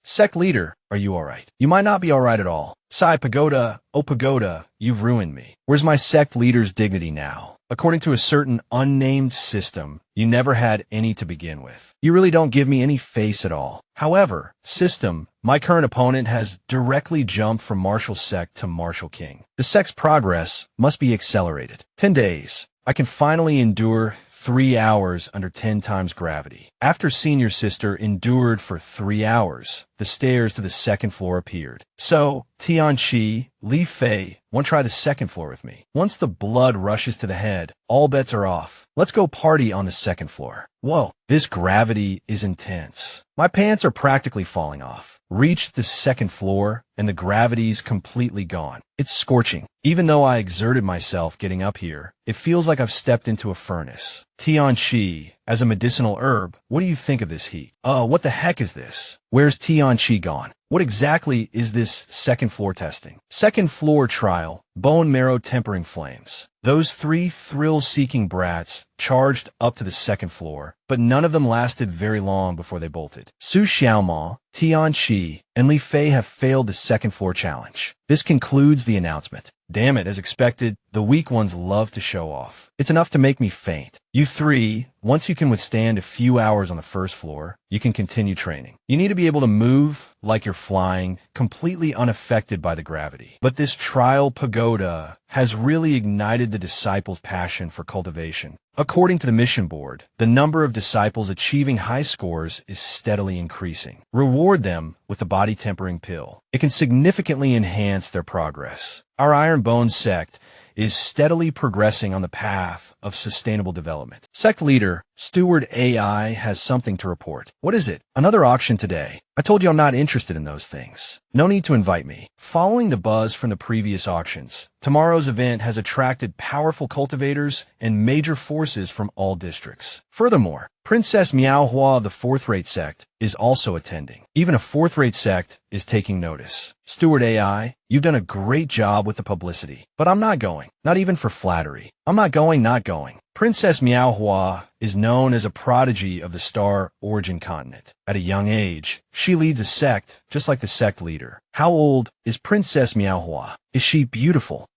[SPEAKER 1] Sect leader, are you alright? You might not be alright at all. Sai Pagoda, oh Pagoda, you've ruined me. Where's my sect leader's dignity now? According to a certain unnamed system, you never had any to begin with. You really don't give me any face at all. However, system, my current opponent has directly jumped from martial sect to martial king. The sect's progress must be accelerated. 10 days. I can finally endure 3 hours under 10 times gravity. After senior sister endured for 3 hours, the stairs to the second floor appeared. So, Tianqi, Li Fei, want to try the second floor with me? Once the blood rushes to the head, all bets are off. Let's go party on the second floor. Whoa, this gravity is intense. My pants are practically falling off. Reached the second floor, and the gravity's completely gone. It's scorching. Even though I exerted myself getting up here, it feels like I've stepped into a furnace. Tianqi, as a medicinal herb, what do you think of this heat? What the heck is this? Where's Tianqi gone? What exactly is this second floor testing? Second floor trial, bone marrow tempering flames. Those 3 thrill-seeking brats charged up to the second floor, but none of them lasted very long before they bolted. Su Xiaomao, Tianqi, and Li Fei have failed the second floor challenge. This concludes the announcement. Damn it, as expected, the weak ones love to show off. It's enough to make me faint. You 3, once you can withstand a few hours on the first floor, you can continue training. You need to be able to move like you're flying, completely unaffected by the gravity. But this trial pagoda has really ignited the disciples' passion for cultivation. According to the mission board, the number of disciples achieving high scores is steadily increasing. Reward them with the body tempering pill. It can significantly enhance their progress. Our Ironbone sect is steadily progressing on the path of sustainable development. Sect leader, Steward AI, has something to report. What is it? Another auction today. I told you I'm not interested in those things. No need to invite me. Following the buzz from the previous auctions, tomorrow's event has attracted powerful cultivators and major forces from all districts. Furthermore, Princess Manhwa of the 4th-rate sect is also attending. Even a 4th-rate sect is taking notice. Steward AI, you've done a great job with the publicity, but I'm not going. Not even for flattery. I'm not going. Princess Manhwa is known as a prodigy of the Star Origin continent. At a young age, she leads a sect, just like the sect leader. How old is Princess Manhwa? Is she beautiful?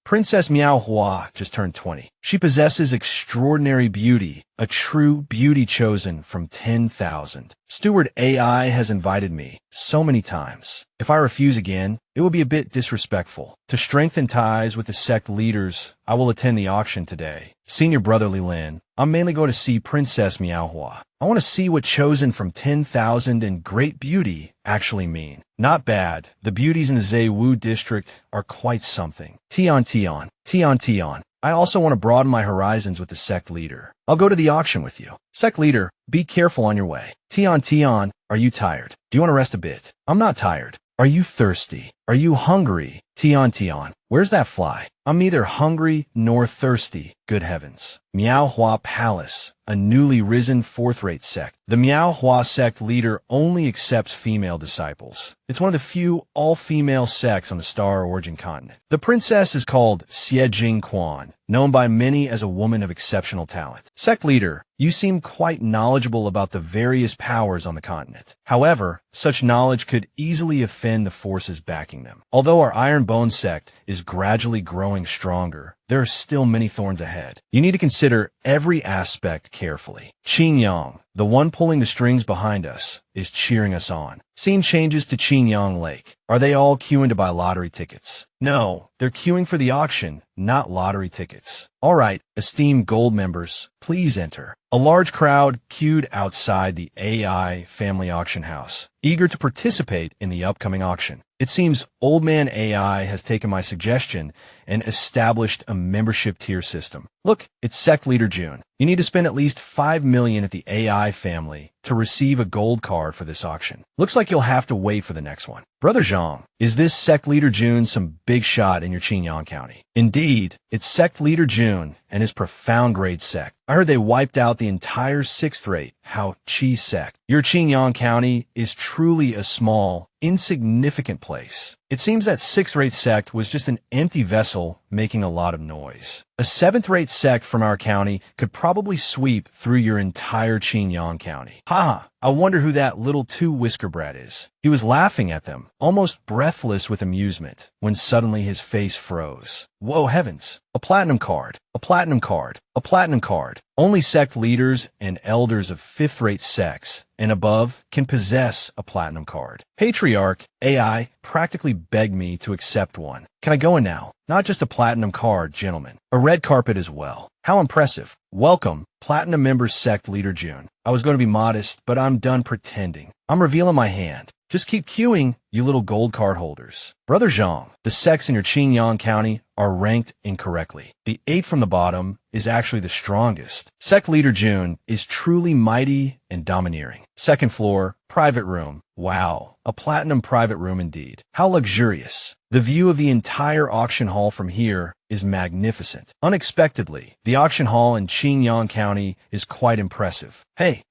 [SPEAKER 1] Princess Manhwa just turned 20. She possesses extraordinary beauty, a true beauty chosen from 10,000. Steward AI has invited me so many times. If I refuse again, it will be a bit disrespectful. To strengthen ties with the sect leaders, I will attend the auction today. Senior brotherly Lin, I'm mainly going to see Princess Manhwa. I want to see what chosen from 10,000 and great beauty actually mean. Not bad. The beauties in the Zaywu district are quite something. Tian. I also want to broaden my horizons with the sect leader. I'll go to the auction with you. Sect leader, be careful on your way. Tian, are you tired? Do you want to rest a bit? I'm not tired. Are you thirsty? Are you hungry? Tian, where's that fly? I'm neither hungry nor thirsty. Good heavens. Manhwa Palace, a newly risen 4th-rate sect. The Manhwa sect leader only accepts female disciples. It's one of the few all-female sects on the Star Origin continent. The princess is called Xiejing Quan, known by many as a woman of exceptional talent. Sect leader, you seem quite knowledgeable about the various powers on the continent. However, such knowledge could easily offend the forces back breaking them. Although our Iron Bone sect is gradually growing stronger, there are still many thorns ahead. You need to consider every aspect carefully. Qin Yang, the one pulling the strings behind us, is cheering us on. Scene changes to Qin Lake. Are they all queuing to buy lottery tickets? No, they're queuing for the auction, not lottery tickets. All right, esteemed gold members, please enter. A large crowd queued outside the AI family auction house, eager to participate in the upcoming auction. It seems Old Man AI has taken my suggestion and established a membership tier system. Look, it's Sect Leader June. You need to spend at least 5 million at the AI family to receive a gold card for this auction. Looks like you'll have to wait for the next one. Brother Zhang, is this Sect Leader June some big shot in your Qingyang County? Indeed, it's Sect Leader June and his profound grade sect. I heard they wiped out the entire 6th rate Hao Chi sect. Your Qingyang County is truly a small, insignificant place. It seems that 6th rate sect was just an empty vessel making a lot of noise. A 7th rate sect from our county could probably sweep through your entire Qingyang County. Haha, I wonder who that little two-whisker brat is. He was laughing at them, almost breathless with amusement, when suddenly his face froze. Whoa heavens, a platinum card, a platinum card, a platinum card. Only sect leaders and elders of 5th rate sects and above can possess a platinum card. Patriarch AI practically begged me to accept one. Can I go in now? Not just a platinum card, gentlemen. A red carpet as well. How impressive. Welcome, Platinum Member Sect Leader June. I was going to be modest, but I'm done pretending. I'm revealing my hand. Just keep queuing, you little gold card holders. Brother Zhang, the sects in your Qingyang County are ranked incorrectly. The 8 from the bottom is actually the strongest. Sect Leader June is truly mighty and domineering. 2nd floor, private room. Wow, a platinum private room indeed. How luxurious. The view of the entire auction hall from here is magnificent. Unexpectedly, the auction hall in Qingyang County is quite impressive. Hey,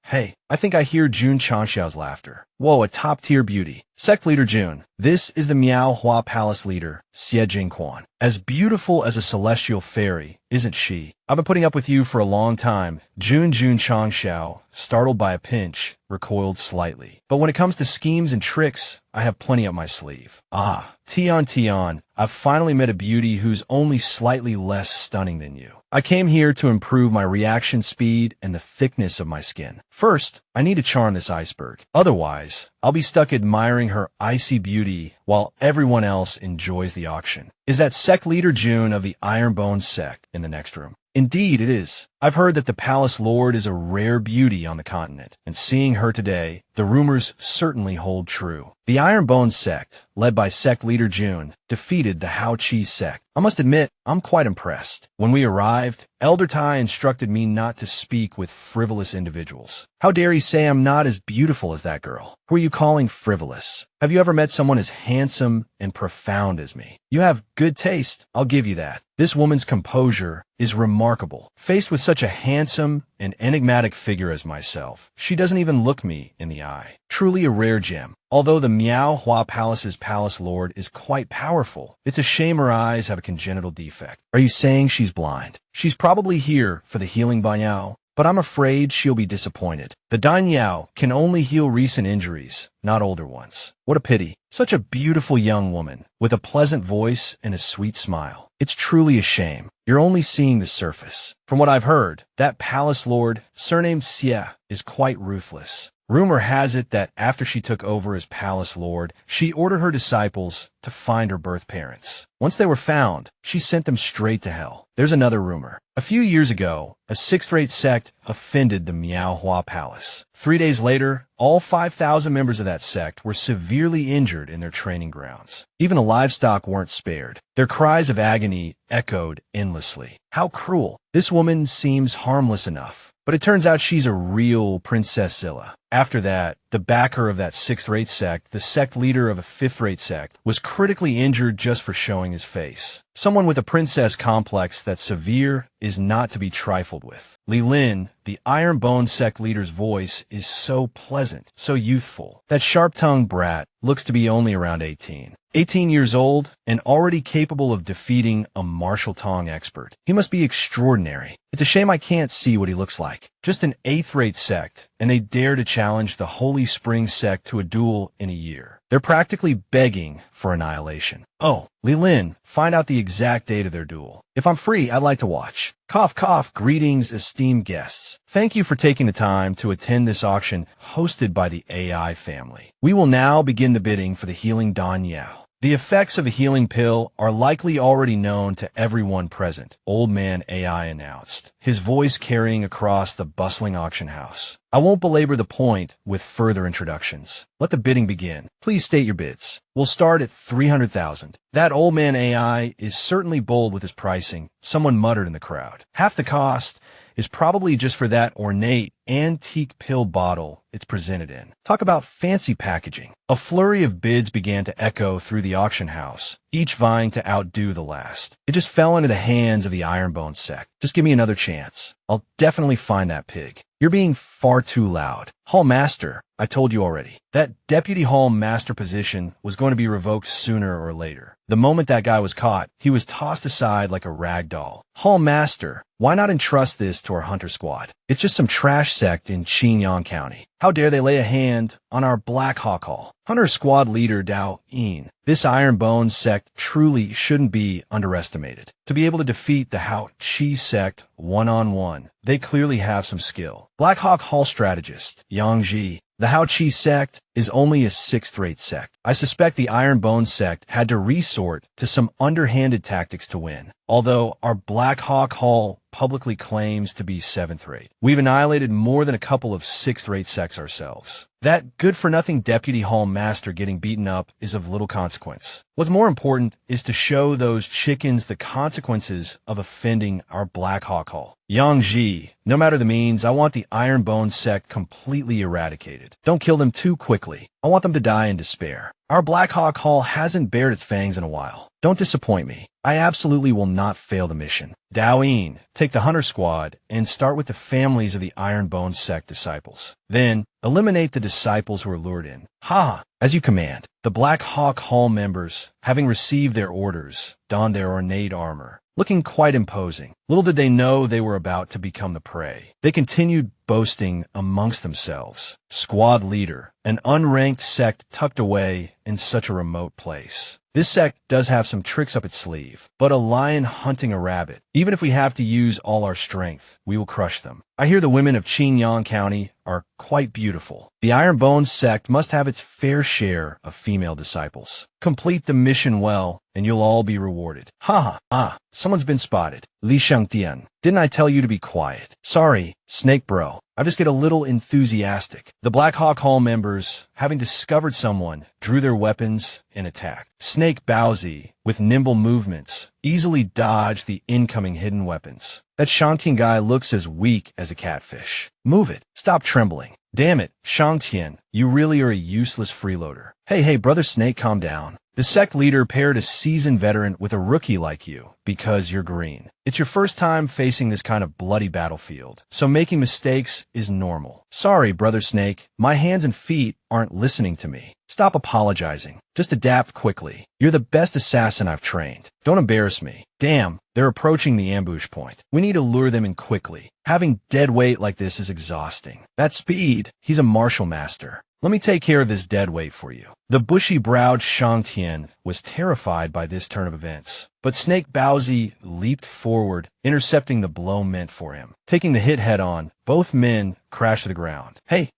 [SPEAKER 1] I think I hear June Changxiao's laughter. Whoa, a top-tier beauty. Sect Leader June, this is the Manhwa Palace leader, Xie Jingquan. As beautiful as a celestial fairy, isn't she? I've been putting up with you for a long time. June Changxiao, startled by a pinch, recoiled slightly. But when it comes to schemes and tricks, I have plenty up my sleeve. Ah, Tian, I've finally met a beauty who's only slightly less stunning than you. I came here to improve my reaction speed and the thickness of my skin. First, I need to charm this iceberg. Otherwise, I'll be stuck admiring her icy beauty while everyone else enjoys the auction. Is that Sect Leader June of the Iron Bone sect in the next room? Indeed, it is. I've heard that the Palace Lord is a rare beauty on the continent, and seeing her today, the rumors certainly hold true. The Iron Bone sect, led by Sect Leader June, defeated the Hao Chi sect. I must admit, I'm quite impressed. When we arrived, Elder Tai instructed me not to speak with frivolous individuals. How dare he say I'm not as beautiful as that girl? Who are you calling frivolous? Have you ever met someone as handsome and profound as me? You have good taste, I'll give you that. This woman's composure is remarkable. Faced with such a handsome and enigmatic figure as myself, she doesn't even look me in the eye. Truly a rare gem. Although the Miao Hua Palace's Palace Lord is quite powerful, it's a shame her eyes have a congenital defect. Are you saying she's blind? She's probably here for the healing Banyao, but I'm afraid she'll be disappointed. The Danyao can only heal recent injuries, not older ones. What a pity. Such a beautiful young woman, with a pleasant voice and a sweet smile. It's truly a shame. You're only seeing the surface. From what I've heard, that Palace Lord, surnamed Xie, is quite ruthless. Rumor has it that after she took over as Palace Lord, she ordered her disciples to find her birth parents. Once they were found, she sent them straight to hell. There's another rumor. A few years ago, a 6th-rate sect offended the Miaohua Palace. 3 days later, all 5,000 members of that sect were severely injured in their training grounds. Even the livestock weren't spared. Their cries of agony echoed endlessly. How cruel. This woman seems harmless enough. But it turns out she's a real Princess Zilla. After that, the backer of that 6th-rate sect, the sect leader of a 5th-rate sect, was critically injured just for showing his face. Someone with a princess complex that's severe is not to be trifled with. Li Lin, the Iron Bone sect leader's voice is so pleasant, so youthful. That sharp-tongued brat looks to be only around 18. 18 years old and already capable of defeating a martial tongue expert. He must be extraordinary. It's a shame I can't see what he looks like. Just an 8th-rate sect, and they dare to challenge the Holy Spring sect to a duel in a year. They're practically begging for annihilation. Oh, Li Lin, find out the exact date of their duel. If I'm free, I'd like to watch. Cough, cough, greetings, esteemed guests. Thank you for taking the time to attend this auction hosted by the AI family. We will now begin the bidding for the healing Dan Yao. The effects of a healing pill are likely already known to everyone present, Old Man AI announced, his voice carrying across the bustling auction house. I won't belabor the point with further introductions. Let the bidding begin. Please state your bids. We'll start at 300,000. That Old Man AI is certainly bold with his pricing, someone muttered in the crowd. Half the cost is probably just for that ornate, antique pill bottle it's presented in. Talk about fancy packaging. A flurry of bids began to echo through the auction house, each vying to outdo the last. It just fell into the hands of the Ironbone sect. Just give me another chance. I'll definitely find that pig. You're being far too loud. Hall Master, I told you already. That Deputy Hall Master position was going to be revoked sooner or later. The moment that guy was caught, he was tossed aside like a rag doll. Hall Master, why not entrust this to our hunter squad? It's just some trash sect in Qingyang County. How dare they lay a hand on our Black Hawk Hall? Hunter squad leader Dao Yin. This Iron Bones sect truly shouldn't be underestimated. To be able to defeat the Hao Chi sect one-on-one, they clearly have some skill. Black Hawk Hall strategist Yang Ji. The Hao Chi sect is only a sixth-rate sect. I suspect the Iron Bone sect had to resort to some underhanded tactics to win, although our Black Hawk Hall publicly claims to be seventh-rate. We've annihilated more than a couple of sixth-rate sects ourselves. That good-for-nothing Deputy Hall Master getting beaten up is of little consequence. What's more important is to show those chickens the consequences of offending our Black Hawk Hall. Yang Ji, no matter the means, I want the Iron Bone sect completely eradicated. Don't kill them too quickly. I want them to die in despair. Our Black Hawk Hall hasn't bared its fangs in a while. Don't disappoint me. I absolutely will not fail the mission. Dao, take the Hunter Squad and start with the families of the Iron Bone sect disciples. Then, eliminate the disciples who are lured in. Ha! As you command. The Black Hawk Hall members, having received their orders, donned their ornate armor, looking quite imposing. Little did they know they were about to become the prey. They continued boasting amongst themselves. Squad leader, an unranked sect tucked away in such a remote place. This sect does have some tricks up its sleeve, but a lion hunting a rabbit. Even if we have to use all our strength, we will crush them. I hear the women of Qingyang County are quite beautiful. The Iron Bones sect must have its fair share of female disciples. Complete the mission well, and you'll all be rewarded. Ha ha! Someone's been spotted. Li Shangtian, didn't I tell you to be quiet? Sorry, Snake Bro. I just get a little enthusiastic. The Black Hawk Hall members, having discovered someone, drew their weapons and attacked. Snake Bowsy, with nimble movements, easily dodged the incoming hidden weapons. That Shangtian guy looks as weak as a catfish. Move it. Stop trembling. Damn it, Shangtian, you really are a useless freeloader. Hey, Brother Snake, calm down. The sect leader paired a seasoned veteran with a rookie like you because you're green. It's your first time facing this kind of bloody battlefield, so making mistakes is normal. Sorry, Brother Snake, my hands and feet aren't listening to me. Stop apologizing. Just adapt quickly. You're the best assassin I've trained. Don't embarrass me. Damn, they're approaching the ambush point. We need to lure them in quickly. Having dead weight like this is exhausting. That speed, he's a martial master. Let me take care of this dead weight for you. The bushy-browed Shangtian was terrified by this turn of events, but Snake Bowsy leaped forward, intercepting the blow meant for him. Taking the hit head-on, both men crashed to the ground. Hey,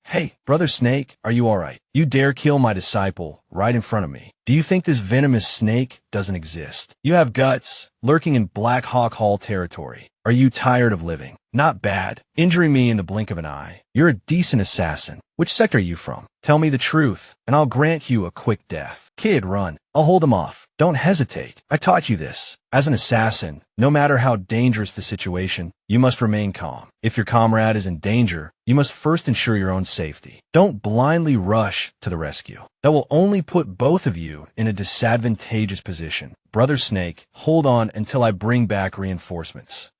[SPEAKER 1] Brother Snake, are you all right? You dare kill my disciple right in front of me. Do you think this venomous snake doesn't exist? You have guts, lurking in Black Hawk Hall territory. Are you tired of living? Not bad. Injuring me in the blink of an eye. You're a decent assassin. Which sector are you from? Tell me the truth, and I'll grant you a quick death. Kid, run. I'll hold him off. Don't hesitate. I taught you this. As an assassin, no matter how dangerous the situation, you must remain calm. If your comrade is in danger, you must first ensure your own safety. Don't blindly rush to the rescue. That will only put both of you in a disadvantageous position. Brother Snake, hold on until I bring back reinforcements.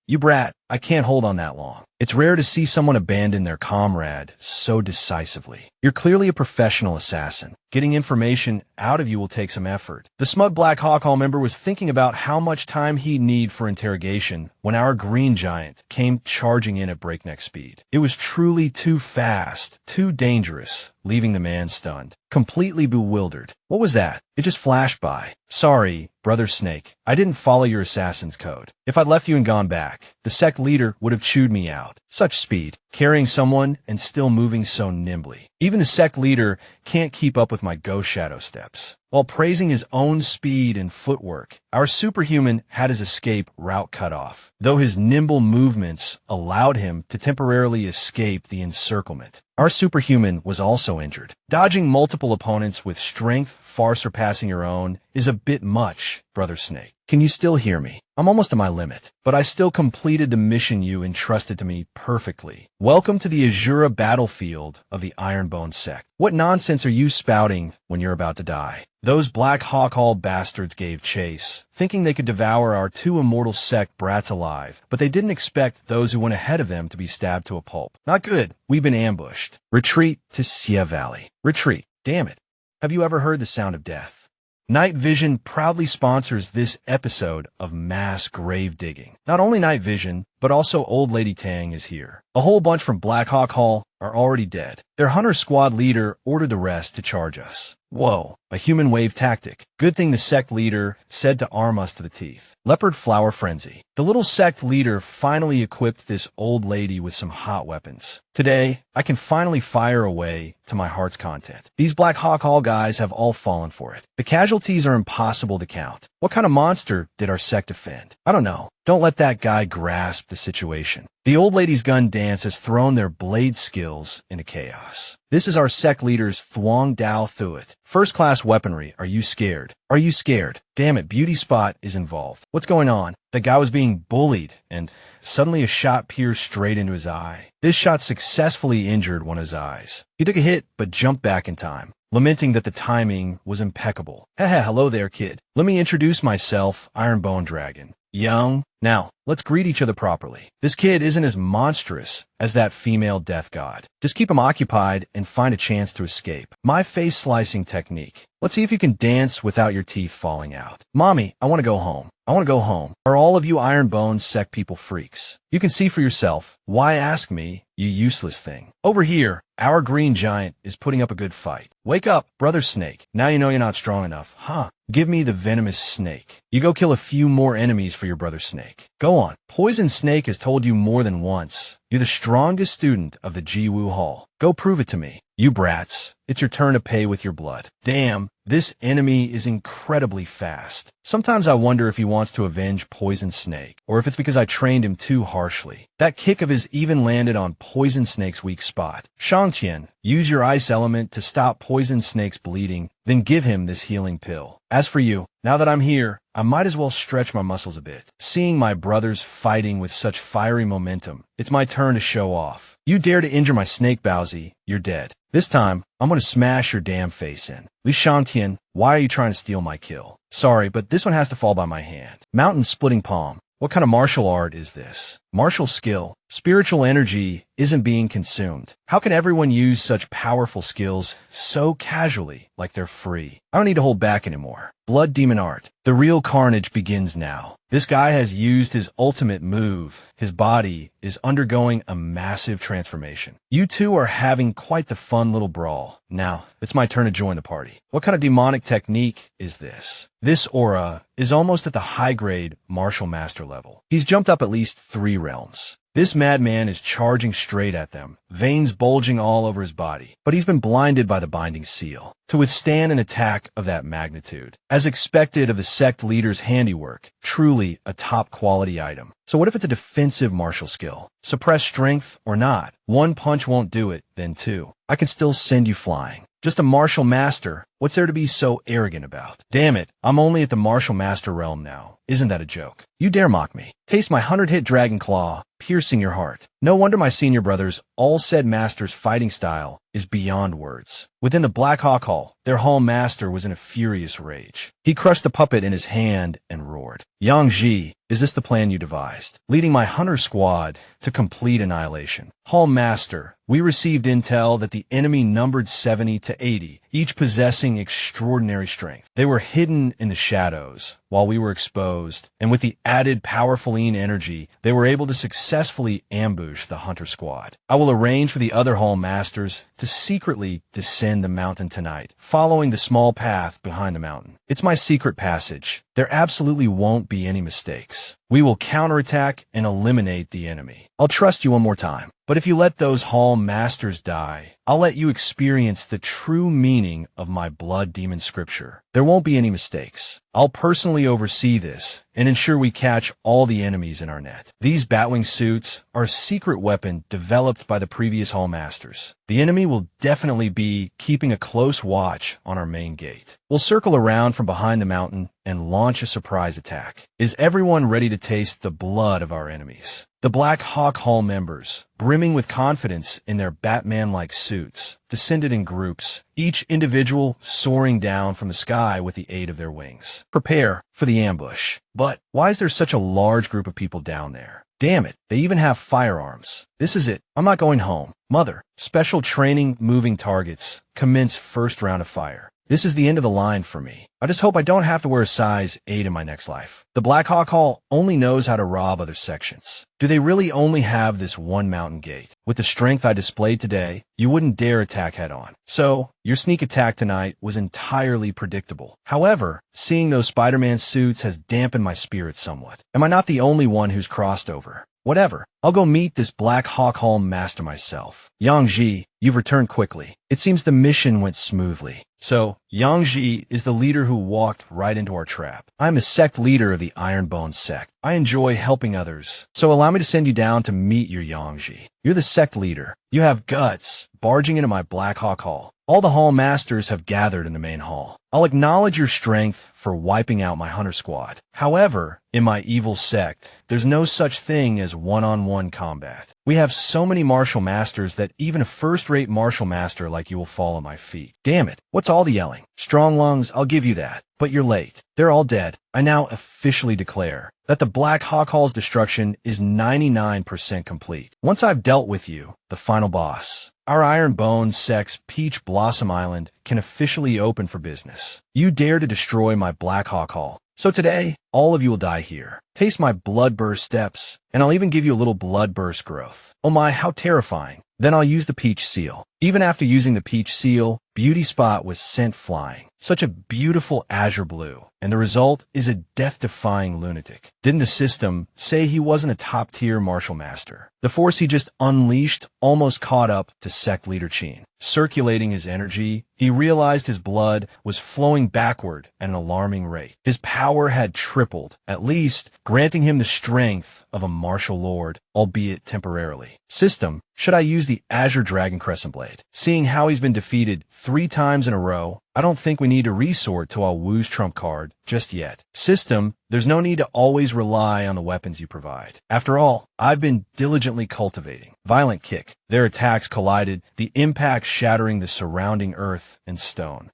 [SPEAKER 1] You brat, I can't hold on that long. It's rare to see someone abandon their comrade so decisively. You're clearly a professional assassin. Getting information out of you will take some effort. The smug Black Hawk Hall member was thinking about how much time he'd need for interrogation when our green giant came charging in at breakneck speed. It was truly too fast, too dangerous, leaving the man stunned, completely bewildered. What was that? It just flashed by. Sorry, Brother Snake. I didn't follow your assassin's code. If I'd left you and gone back, the sect leader would have chewed me out. Such speed, carrying someone and still moving so nimbly. Even the sect leader can't keep up with my ghost shadow steps. While praising his own speed and footwork, our superhuman had his escape route cut off, though his nimble movements allowed him to temporarily escape the encirclement. Our superhuman was also injured. Dodging multiple opponents with strength far surpassing your own is a bit much, Brother Snake. Can you still hear me? I'm almost at my limit, but I still completed the mission you entrusted to me perfectly. Welcome to the Azura battlefield of the Ironbone sect. What nonsense are you spouting when you're about to die? Those Black Hawk Hall bastards gave chase, thinking they could devour our two immortal sect brats alive, but they didn't expect those who went ahead of them to be stabbed to a pulp. Not good. We've been ambushed. Retreat to Xia Valley. Retreat. Damn it. Have you ever heard the sound of death? Night Vision proudly sponsors this episode of mass grave digging. Not only Night Vision, but also Old Lady Tang is here. A whole bunch from Black Hawk Hall are already dead. Their hunter squad leader ordered the rest to charge us. Whoa, a human wave tactic. Good thing the sect leader said to arm us to the teeth. Leopard Flower Frenzy. The little sect leader finally equipped this old lady with some hot weapons. Today, I can finally fire away to my heart's content. These Black Hawk Hall guys have all fallen for it. The casualties are impossible to count. What kind of monster did our sect offend? I don't know. Don't let that guy grasp the situation. The old lady's gun dance has thrown their blade skills into chaos. This is our sect leader's Thuong Dao Thuit. First-class weaponry. Are you scared? Are you scared? Damn it, Beauty Spot is involved. What's going on? The guy was being bullied, and suddenly a shot pierced straight into his eye. This shot successfully injured one of his eyes. He took a hit, but jumped back in time, lamenting that the timing was impeccable. Haha, hello there, kid. Let me introduce myself, Ironbone Dragon. Young. Now, let's greet each other properly. This kid isn't as monstrous as that female death god. Just keep him occupied and find a chance to escape. My face slicing technique. Let's see if you can dance without your teeth falling out. Mommy, I want to go home. I want to go home. Are all of you Ironbone sect people freaks? You can see for yourself. Why ask me, you useless thing? Over here, our green giant is putting up a good fight. Wake up, Brother Snake. Now you know you're not strong enough, huh? Give me the venomous snake. You go kill a few more enemies for your Brother Snake. Go on. Poison Snake has told you more than once. You're the strongest student of the Jiwu Hall. Go prove it to me. You brats, it's your turn to pay with your blood. Damn, this enemy is incredibly fast. Sometimes I wonder if he wants to avenge Poison Snake, or if it's because I trained him too harshly. That kick of his even landed on Poison Snake's weak spot. Shangqian, use your ice element to stop Poison Snake's bleeding, then give him this healing pill. As for you, now that I'm here, I might as well stretch my muscles a bit. Seeing my brothers fighting with such fiery momentum, it's my turn to show off. You dare to injure my snake, Bowsy, you're dead. This time, I'm gonna smash your damn face in. Li Shangtian, why are you trying to steal my kill? Sorry, but this one has to fall by my hand. Mountain Splitting Palm. What kind of martial art is this? Martial skill. Spiritual energy isn't being consumed. How can everyone use such powerful skills so casually, like they're free? I don't need to hold back anymore. Blood Demon Art. The real carnage begins now. This guy has used his ultimate move. His body is undergoing a massive transformation. You two are having quite the fun little brawl. Now, it's my turn to join the party. What kind of demonic technique is this? This aura is almost at the high-grade martial master level. He's jumped up at least 3 realms. This madman is charging straight at them, veins bulging all over his body, but he's been blinded by the binding seal. To withstand an attack of that magnitude, as expected of the sect leader's handiwork, truly a top-quality item. So what if it's a defensive martial skill? Suppress strength or not? 1 punch won't do it, then 2. I can still send you flying. Just a martial master. What's there to be so arrogant about? Damn it, I'm only at the martial master realm now. Isn't that a joke? You dare mock me. Taste my 100-hit Dragon Claw, piercing your heart. No wonder my senior brothers all said master's fighting style is beyond words. Within the Black Hawk Hall, their hall master was in a furious rage. He crushed the puppet in his hand and roared. Yang Ji, Is this the plan you devised? Leading my hunter squad to complete annihilation. Hall Master, we received intel that the enemy numbered 70 to 80, each possessing extraordinary strength. They were hidden in the shadows, while we were exposed, and with the added powerful energy, they were able to successfully ambush the hunter squad. I will arrange for the other Hall Masters to secretly descend the mountain tonight, following the small path behind the mountain. It's my secret passage. There absolutely won't be any mistakes. We will counterattack and eliminate the enemy. I'll trust you one more time. But if you let those Hall Masters die, I'll let you experience the true meaning of my blood demon scripture. There won't be any mistakes. I'll personally oversee this and ensure we catch all the enemies in our net. These Batwing suits are a secret weapon developed by the previous Hall Masters. The enemy will definitely be keeping a close watch on our main gate. We'll circle around from behind the mountain and launch a surprise attack. Is everyone ready to taste the blood of our enemies? The Black Hawk Hall members, brimming with confidence in their Batman-like suits, descended in groups, each individual soaring down from the sky with the aid of their wings. Prepare for the ambush. But why is there such a large group of people down there? Damn it, they even have firearms. This is it. I'm not going home. Mother, special training moving targets. Commence first round of fire. This is the end of the line for me. I just hope I don't have to wear a size 8 in my next life. The Black Hawk Hall only knows how to rob other sections. Do they really only have this one mountain gate? With the strength I displayed today, you wouldn't dare attack head-on. So, your sneak attack tonight was entirely predictable. However, seeing those Spider-Man suits has dampened my spirits somewhat. Am I not the only one who's crossed over? Whatever. I'll go meet this Black Hawk Hall master myself. Yang Ji, you've returned quickly. It seems the mission went smoothly. So, Yang Ji is the leader who walked right into our trap. I'm a sect leader of the Ironbone sect. I enjoy helping others. So allow me to send you down to meet your Yang Ji. You're the sect leader. You have guts, barging into my Black Hawk Hall. All the Hall Masters have gathered in the main hall. I'll acknowledge your strength for wiping out my hunter squad. However, in my evil sect, there's no such thing as one-on-one combat. We have so many martial masters that even a first-rate martial master like you will fall on my feet. Damn it, what's all the yelling? Strong lungs, I'll give you that. But you're late. They're all dead. I now officially declare that the Black Hawk Hall's destruction is 99% complete. Once I've dealt with you, the final boss, our Ironbone sect's Peach Blossom Island can officially open for business. You dare to destroy my Black Hawk Hall. So today, all of you will die here. Taste my bloodburst steps, and I'll even give you a little bloodburst growth. Oh my, how terrifying. Then I'll use the Peach Seal. Even after using the Peach Seal, Beauty Spot was sent flying. Such a beautiful azure blue. And the result is a death-defying lunatic. Didn't the system say he wasn't a top-tier martial master? The force he just unleashed almost caught up to sect leader Chin. Circulating his energy, he realized his blood was flowing backward at an alarming rate. His power had tripled, at least granting him the strength of a martial lord, albeit temporarily. System, should I use the Azure Dragon Crescent Blade? Seeing how he's been defeated 3 times in a row, I don't think we need to resort to our Wu's trump card just yet. System, there's no need to always rely on the weapons you provide. After all, I've been diligently cultivating. Violent Kick. Their attacks collided, the impact shattering the surrounding earth and stone.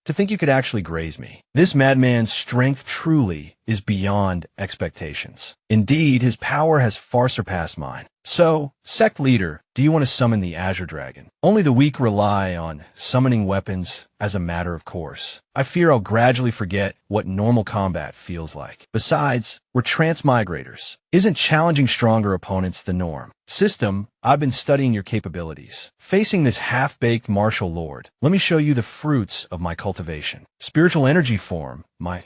[SPEAKER 1] To think you could actually graze me. This madman's strength truly is beyond expectations. Indeed, his power has far surpassed mine. So, sect leader, do you want to summon the Azure Dragon? Only the weak rely on summoning weapons as a matter of course. I fear I'll gradually forget what normal combat feels like. Besides, we're transmigrators. Isn't challenging stronger opponents the norm? System, I've been studying your capabilities. Facing this half-baked martial lord, let me show you the fruits of my cultivation. Spiritual energy form, my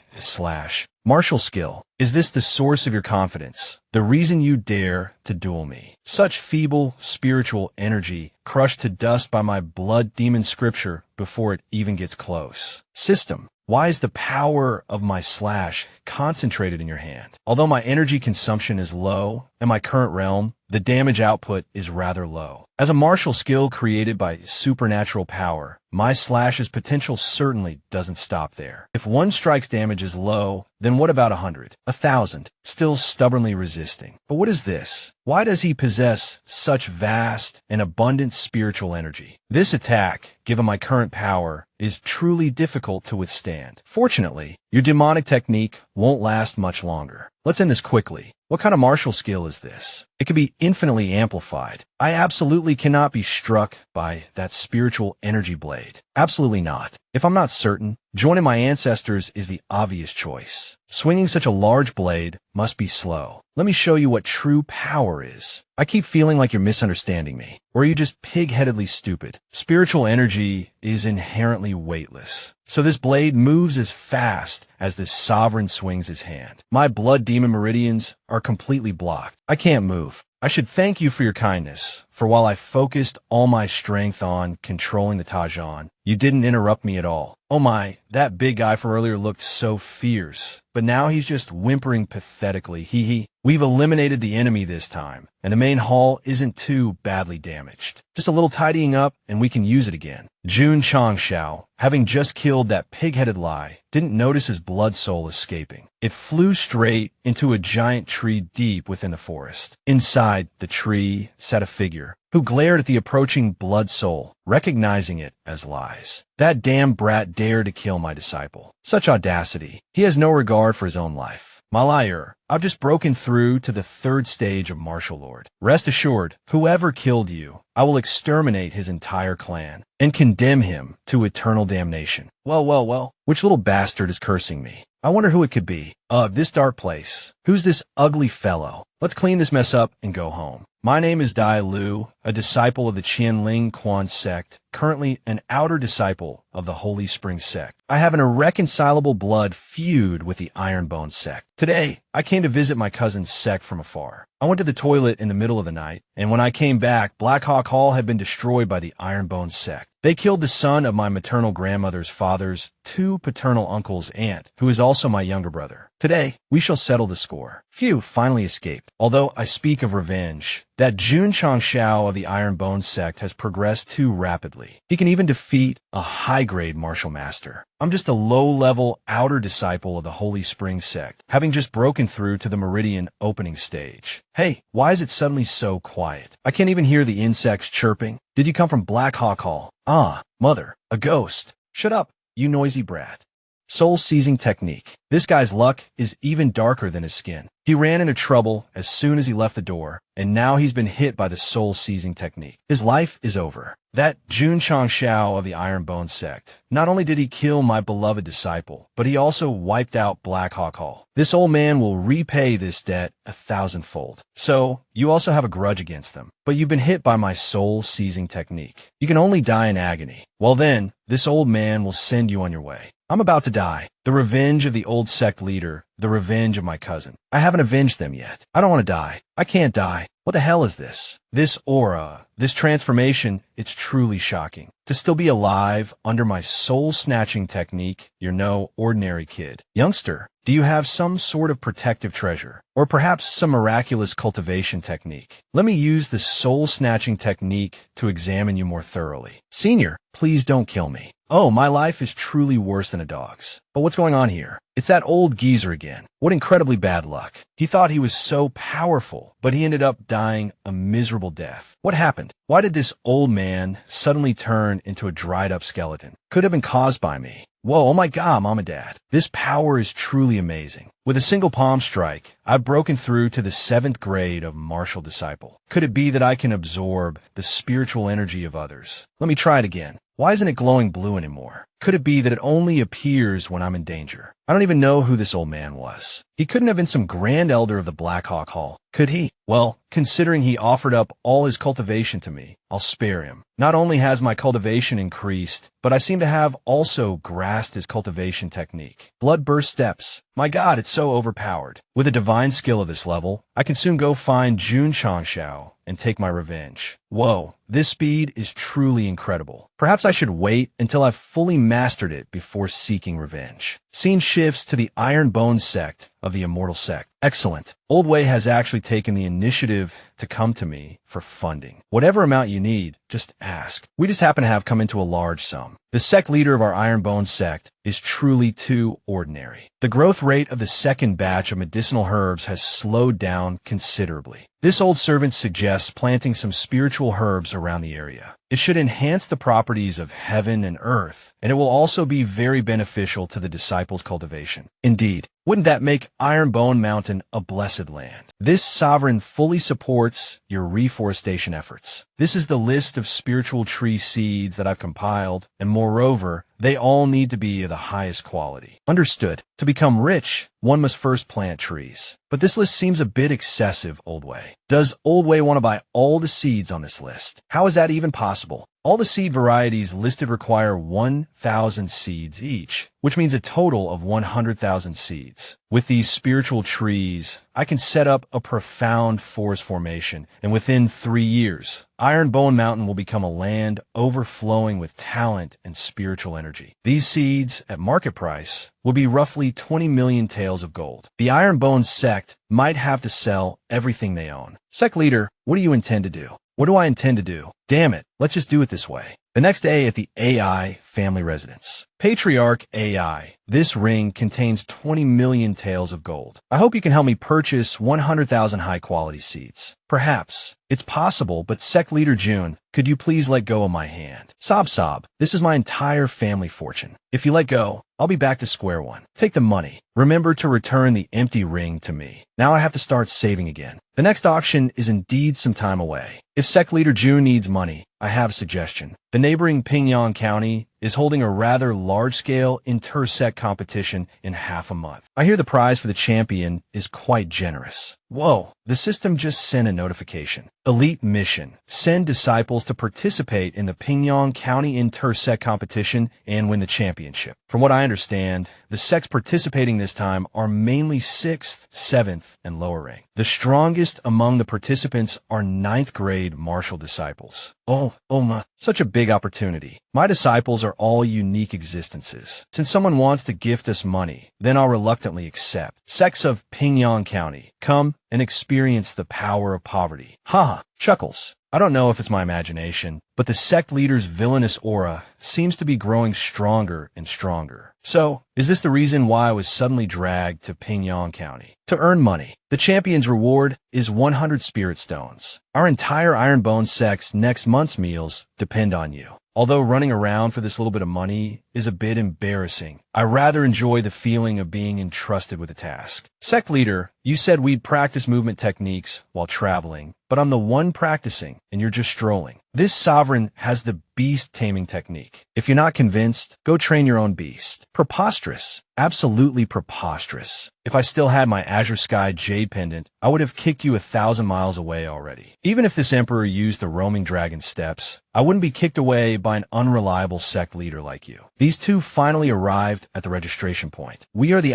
[SPEAKER 1] martial skill. Is this the source of your confidence? The reason you dare to duel me? Such feeble spiritual energy crushed to dust by my blood demon scripture before it even gets close. System, why is the power of my slash concentrated in your hand? Although my energy consumption is low in my current realm, the damage output is rather low. As a martial skill created by supernatural power, my slash's potential certainly doesn't stop there. If 1 strike's damage is low, then what about 100, 1,000, still stubbornly resisting? But what is this? Why does he possess such vast and abundant spiritual energy? This attack, given my current power, is truly difficult to withstand. Fortunately, Your demonic technique won't last much longer. Let's end this quickly. What kind of martial skill is this? It can be infinitely amplified. I absolutely cannot be struck by that spiritual energy blade. Absolutely not. If I'm not certain, joining my ancestors is the obvious choice. Swinging such a large blade must be slow. Let me show you what true power is. I keep feeling like you're misunderstanding me. Or are you just pig-headedly stupid? Spiritual energy is inherently weightless. So this blade moves as fast as this sovereign swings his hand. My blood demon meridians are completely blocked. I can't move. I should thank you for your kindness, for while I focused all my strength on controlling the Tajan, you didn't interrupt me at all. Oh my, that big guy from earlier looked so fierce, but now he's just whimpering pathetically. Hee. We've eliminated the enemy this time, and the main hall isn't too badly damaged. Just a little tidying up, and we can use it again. Jun Changshao, having just killed that pig-headed lie, didn't notice his blood soul escaping. It flew straight into a giant tree deep within the forest. Inside the tree sat a figure who glared at the approaching blood soul, recognizing it as lies. That damn brat dared to kill my disciple. Such audacity. He has no regard for his own life. My liar, I've just broken through to the third stage of martial lord. Rest assured, whoever killed you, I will exterminate his entire clan and condemn him to eternal damnation. Well, which little bastard is cursing me? I wonder who it could be. This dark place. Who's this ugly fellow? Let's clean this mess up and go home. My name is Dai Lu, a disciple of the Qianling Quan sect, currently an outer disciple of the Holy Spring sect. I have an irreconcilable blood feud with the Ironbone sect. Today, I came to visit my cousin's sect from afar. I went to the toilet in the middle of the night, and when I came back, Black Hawk Hall had been destroyed by the Ironbone sect. They killed the son of my maternal grandmother's father's two paternal uncles' aunt, who is also my younger brother. Today, we shall settle the score. Few finally escaped. Although I speak of revenge, that Jun Changshao of the Ironbone sect has progressed too rapidly. He can even defeat a high-grade martial master. I'm just a low-level outer disciple of the Holy Spring sect, having just broken through to the Meridian opening stage. Hey, why is it suddenly so quiet? I can't even hear the insects chirping. Did you come from Black Hawk Hall? Ah, mother, a ghost. Shut up, you noisy brat. Soul-seizing technique. This guy's luck is even darker than his skin. He ran into trouble as soon as he left the door, and now he's been hit by the soul-seizing technique. His life is over. That Jun Changshao of the Ironbone sect. Not only did he kill my beloved disciple, but he also wiped out Black Hawk Hall. This old man will repay this debt 1,000-fold. So, you also have a grudge against them, but you've been hit by my soul-seizing technique. You can only die in agony. Well then, this old man will send you on your way. I'm about to die. The revenge of the old sect leader, the revenge of my cousin. I haven't avenged them yet. I don't want to die. I can't die. What the hell is this? This aura, this transformation, it's truly shocking. To still be alive under my soul-snatching technique, you're no ordinary kid. Youngster, do you have some sort of protective treasure? Or perhaps some miraculous cultivation technique? Let me use the soul-snatching technique to examine you more thoroughly. Senior, please don't kill me. Oh, my life is truly worse than a dog's. But what's going on here? It's that old geezer again. What incredibly bad luck. He thought he was so powerful, but he ended up dying a miserable death. What happened? Why did this old man suddenly turn into a dried-up skeleton? Could have been caused by me. Whoa, oh my god, Mom and Dad. This power is truly amazing. With a single palm strike, I've broken through to the 7th grade of martial disciple. Could it be that I can absorb the spiritual energy of others? Let me try it again. Why isn't it glowing blue anymore? Could it be that it only appears when I'm in danger? I don't even know who this old man was. He couldn't have been some grand elder of the Black Hawk Hall, could he? Well, considering he offered up all his cultivation to me, I'll spare him. Not only has my cultivation increased, but I seem to have also grasped his cultivation technique. Bloodburst steps. My god, it's so overpowered. With a divine skill of this level, I can soon go find Jun Changshao and take my revenge. Whoa, this speed is truly incredible. Perhaps I should wait until I've fully mastered it before seeking revenge. Scene shifts to the Ironbone sect of the Immortal sect. Excellent. Old Way has actually taken the initiative to come to me for funding. Whatever amount you need, just ask. We just happen to have come into a large sum. The sect leader of our Ironbone sect is truly too ordinary. The growth rate of the second batch of medicinal herbs has slowed down considerably. This old servant suggests planting some spiritual herbs around the area. It should enhance the properties of heaven and earth, and it will also be very beneficial to the disciples' cultivation. Indeed, wouldn't that make Ironbone Mountain a blessed land? This sovereign fully supports your reforestation efforts. This is the list of spiritual tree seeds that I've compiled, and moreover, they all need to be of the highest quality. Understood. To become rich, one must first plant trees. But this list seems a bit excessive, Old Way. Does Old Way want to buy all the seeds on this list? How is that even possible? All the seed varieties listed require 1,000 seeds each, which means a total of 100,000 seeds. With these spiritual trees, I can set up a profound forest formation, and within 3 years, Ironbone Mountain will become a land overflowing with talent and spiritual energy. These seeds, at market price, will be roughly 20 million taels of gold. The Ironbone sect might have to sell everything they own. Sect leader, what do you intend to do? What do I intend to do? Damn it, let's just do it this way. The next day at the AI family residence. Patriarch AI, this ring contains 20 million taels of gold. I hope you can help me purchase 100,000 high-quality seeds. Perhaps. It's possible, but Sect Leader June, could you please let go of my hand? Sob, this is my entire family fortune. If you let go, I'll be back to square one. Take the money. Remember to return the empty ring to me. Now I have to start saving again. The next auction is indeed some time away. If Sect Leader June needs money, I have a suggestion. The neighboring Pingyang County is holding a rather large-scale inter-sect competition in half a month. I hear the prize for the champion is quite generous. Whoa, the system just sent a notification. Elite mission. Send disciples to participate in the Pingyang County inter-sect competition and win the championship. From what I understand, the sects participating this time are mainly 6th, 7th, and lower rank. The strongest among the participants are 9th grade martial disciples. Oh my, such a big opportunity. My disciples are all unique existences. Since someone wants to gift us money, then I'll reluctantly accept. Sects of Pingyang County, come and experience the power of poverty. Haha, chuckles. I don't know if it's my imagination, but the sect leader's villainous aura seems to be growing stronger and stronger. So, is this the reason why I was suddenly dragged to Pingyang County? To earn money. The champion's reward is 100 spirit stones. Our entire Ironbone sect's next month's meals depend on you. Although running around for this little bit of money is a bit embarrassing, I rather enjoy the feeling of being entrusted with a task. Sect leader, you said we'd practice movement techniques while traveling, but I'm the one practicing, and you're just strolling. This sovereign has the beast taming technique. If you're not convinced, go train your own beast. Preposterous. Absolutely preposterous. If I still had my Azure Sky Jade Pendant, I would have kicked you 1,000 miles away already. Even if this emperor used the roaming dragon steps, I wouldn't be kicked away by an unreliable sect leader like you. These two finally arrived at the registration point. We are the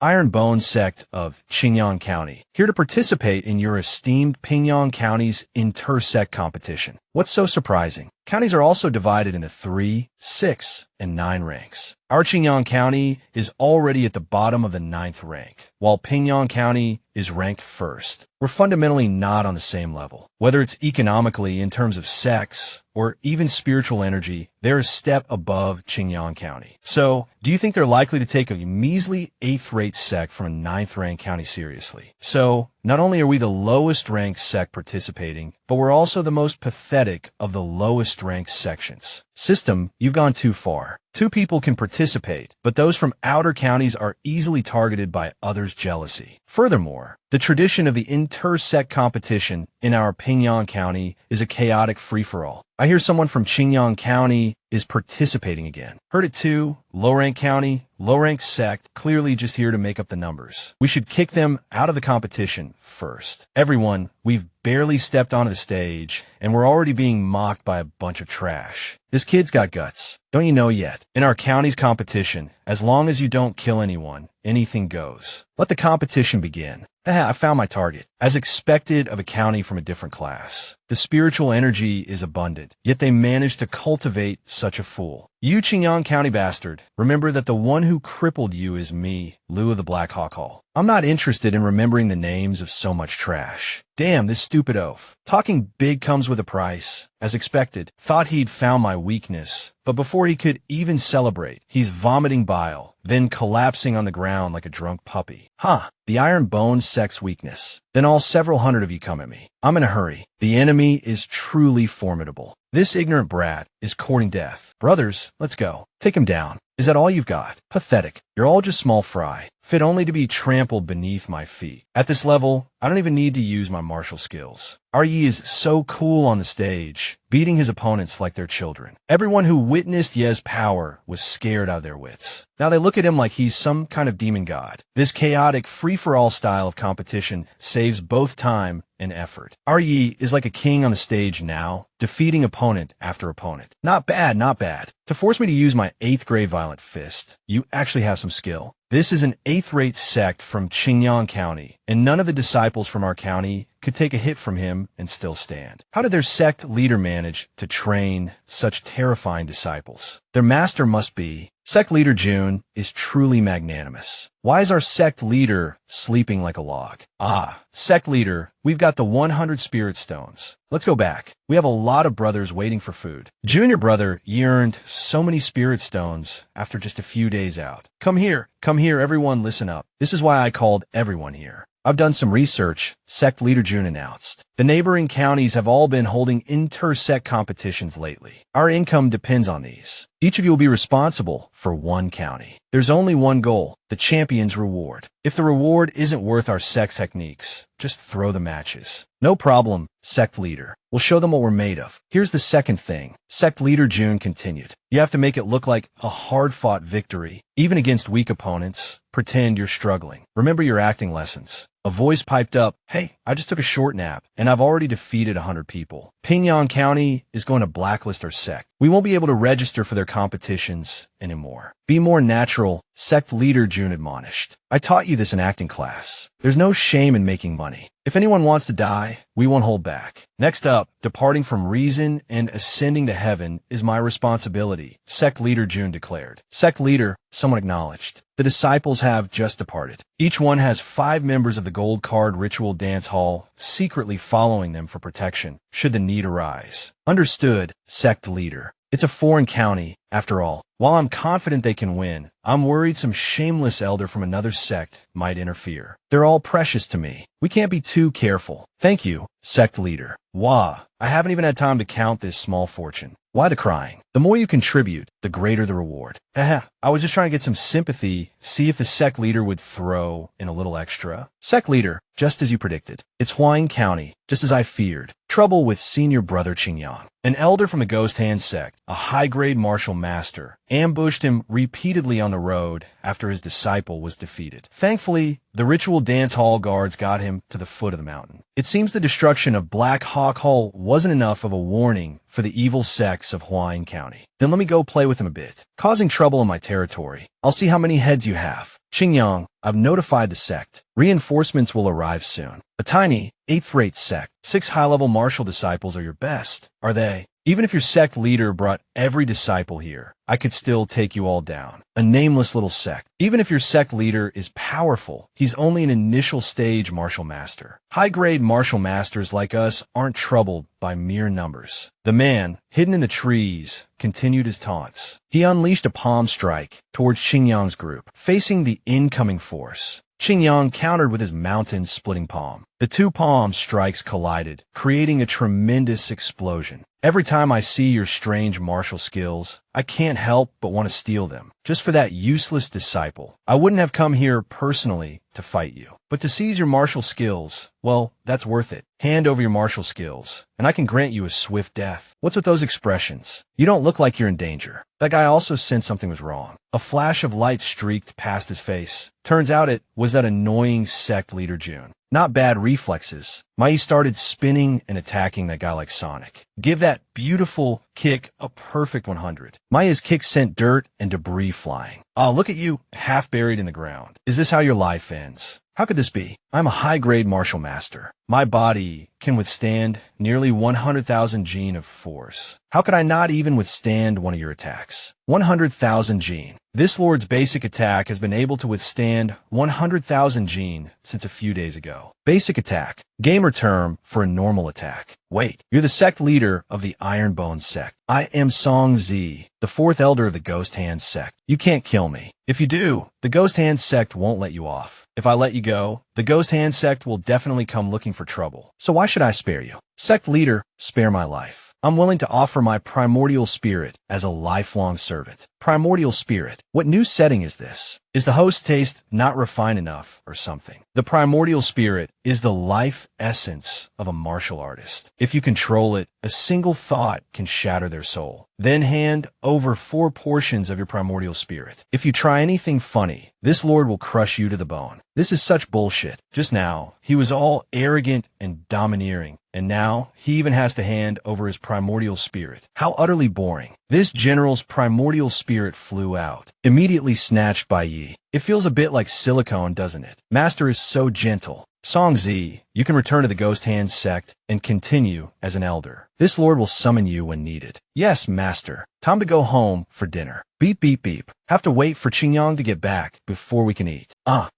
[SPEAKER 1] Ironbone sect of Qingyang County, here to participate in your esteemed Pingyang County's inter-sect competition. What's so surprising? Counties are also divided into 3, 6, and 9 ranks. Our Qingyang County is already at the bottom of the 9th rank, while Pingyang County is ranked 1st. We're fundamentally not on the same level. Whether it's economically in terms of sex or even spiritual energy, they're a step above Qingyang County. So, do you think they're likely to take a measly 8th-rate sect from a 9th-rank county seriously? So, not only are we the lowest-ranked sect participating, but we're also the most pathetic of the lowest-ranked sections. System, you've gone too far. 2 people can participate, but those from outer counties are easily targeted by others' jealousy. Furthermore, the tradition of the inter-sect competition in our Pingyang County is a chaotic free-for-all. I hear someone from Qingyang County is participating again. Heard it too. Low-rank county, low-rank sect, clearly just here to make up the numbers. We should kick them out of the competition first. Everyone, we've barely stepped onto the stage, and we're already being mocked by a bunch of trash. This kid's got guts. Don't you know yet? In our county's competition, as long as you don't kill anyone, anything goes. Let the competition begin. I found my target. As expected of a county from a different class. The spiritual energy is abundant, yet they managed to cultivate such a fool. You Qingyang County bastard, remember that the one who crippled you is me, Liu of the Black Hawk Hall. I'm not interested in remembering the names of so much trash. Damn, this stupid oaf. Talking big comes with a price. As expected, thought he'd found my weakness, but before he could even celebrate, he's vomiting bile, then collapsing on the ground like a drunk puppy. Huh, the iron bone sect's weakness. Then all several hundred of you come at me. I'm in a hurry. The enemy is truly formidable. This ignorant brat is courting death. Brothers, let's go. Take him down. Is that all you've got? Pathetic. You're all just small fry, fit only to be trampled beneath my feet. At this level, I don't even need to use my martial skills. Yi is so cool on the stage, beating his opponents like they're children. Everyone who witnessed Ye's power was scared out of their wits. Now they look at him like he's some kind of demon god. This chaotic, free-for-all style of competition saves both time and effort. Yi is like a king on the stage now, defeating opponent after opponent. Not bad, not bad. To force me to use my 8th grade violent fist, you actually have some skill. This is an 8th-rate sect from Qingyang County, and none of the disciples from our county could take a hit from him and still stand. How did their sect leader manage to train such terrifying disciples? Their master must be. Sect leader June is truly magnanimous. Why is our sect leader sleeping like a log? Sect leader, we've got the 100 spirit stones. Let's go back. We have a lot of brothers waiting for food. Junior brother yearned so many spirit stones after just a few days out. Come here, everyone listen up. This is why I called everyone here. I've done some research, sect leader June announced. The neighboring counties have all been holding inter-sect competitions lately. Our income depends on these. Each of you will be responsible for one county. There's only one goal, the champion's reward. If the reward isn't worth our sect techniques, just throw the matches. No problem, sect leader. We'll show them what we're made of. Here's the second thing. Sect leader June continued. You have to make it look like a hard-fought victory. Even against weak opponents, pretend you're struggling. Remember your acting lessons. A voice piped up, hey, I just took a short nap, and I've already defeated 100 people. Pingyang County is going to blacklist our sect. We won't be able to register for their competitions anymore. Be more natural, sect leader June admonished. I taught you this in acting class. There's no shame in making money. If anyone wants to die, we won't hold back. Next up, departing from reason and ascending to heaven is my responsibility, sect leader June declared. Sect leader, someone acknowledged. The disciples have just departed. Each one has 5 members of the Gold Card Ritual Dance Hall secretly following them for protection, should the need arise. Understood, sect leader. It's a foreign county, after all. While I'm confident they can win, I'm worried some shameless elder from another sect might interfere. They're all precious to me. We can't be too careful. Thank you, sect leader. Wah, I haven't even had time to count this small fortune. Why the crying? The more you contribute, the greater the reward. I was just trying to get some sympathy, see if the sect leader would throw in a little extra. Sect leader, just as you predicted. It's Huang County, just as I feared. Trouble with senior brother Qingyang. An elder from the Ghost Hand sect, a high-grade martial master, ambushed him repeatedly on the road after his disciple was defeated. Thankfully, the ritual dance hall guards got him to the foot of the mountain. It seems the destruction of Black Hawk Hall wasn't enough of a warning for the evil sects of Huang County. Then let me go play with him a bit, causing trouble in my territory. I'll see how many heads you have. Qingyang, I've notified the sect. Reinforcements will arrive soon. A tiny, 8th-rate sect. 6 high-level martial disciples are your best, are they? Even if your sect leader brought every disciple here, I could still take you all down. A nameless little sect. Even if your sect leader is powerful, he's only an initial stage martial master. High-grade martial masters like us aren't troubled by mere numbers. The man, hidden in the trees, continued his taunts. He unleashed a palm strike towards Qingyang's group, facing the incoming force. Qingyang countered with his mountain-splitting palm. The 2 palm strikes collided, creating a tremendous explosion. Every time I see your strange martial skills, I can't help but want to steal them. Just for that useless disciple. I wouldn't have come here personally to fight you. But to seize your martial skills, well, that's worth it. Hand over your martial skills, and I can grant you a swift death. What's with those expressions? You don't look like you're in danger. That guy also sensed something was wrong. A flash of light streaked past his face. Turns out it was that annoying sect leader June. Not bad reflexes. Mai started spinning and attacking that guy like Sonic. Give that beautiful kick a perfect 100. Mai's kick sent dirt and debris flying. Look at you, half buried in the ground. Is this how your life ends? How could this be? I'm a high-grade martial master. My body can withstand nearly 100,000 gene of force. How could I not even withstand one of your attacks? 100,000 gene. This lord's basic attack has been able to withstand 100,000 gene since a few days ago. Basic attack. Gamer term for a normal attack. Wait, you're the sect leader of the Ironbone sect. I am Song Zi, the fourth elder of the Ghost Hand sect. You can't kill me. If you do, the Ghost Hand sect won't let you off. If I let you go, the Ghost Hand sect will definitely come looking for trouble. So why should I spare you? Sect leader, spare my life. I'm willing to offer my primordial spirit as a lifelong servant. Primordial spirit. What new setting is this? Is the host taste not refined enough or something? The primordial spirit is the life essence of a martial artist. If you control it, a single thought can shatter their soul. Then hand over 4 portions of your primordial spirit. If you try anything funny, this lord will crush you to the bone. This is such bullshit. Just now, he was all arrogant and domineering, and now he even has to hand over his primordial spirit. How utterly boring. This general's primordial spirit flew out, immediately snatched by Yi. It feels a bit like silicone, doesn't it? Master is so gentle. Song Zi, you can return to the Ghost Hand sect and continue as an elder. This lord will summon you when needed. Yes, master. Time to go home for dinner. Beep, beep, beep. Have to wait for Qingyang to get back before we can eat.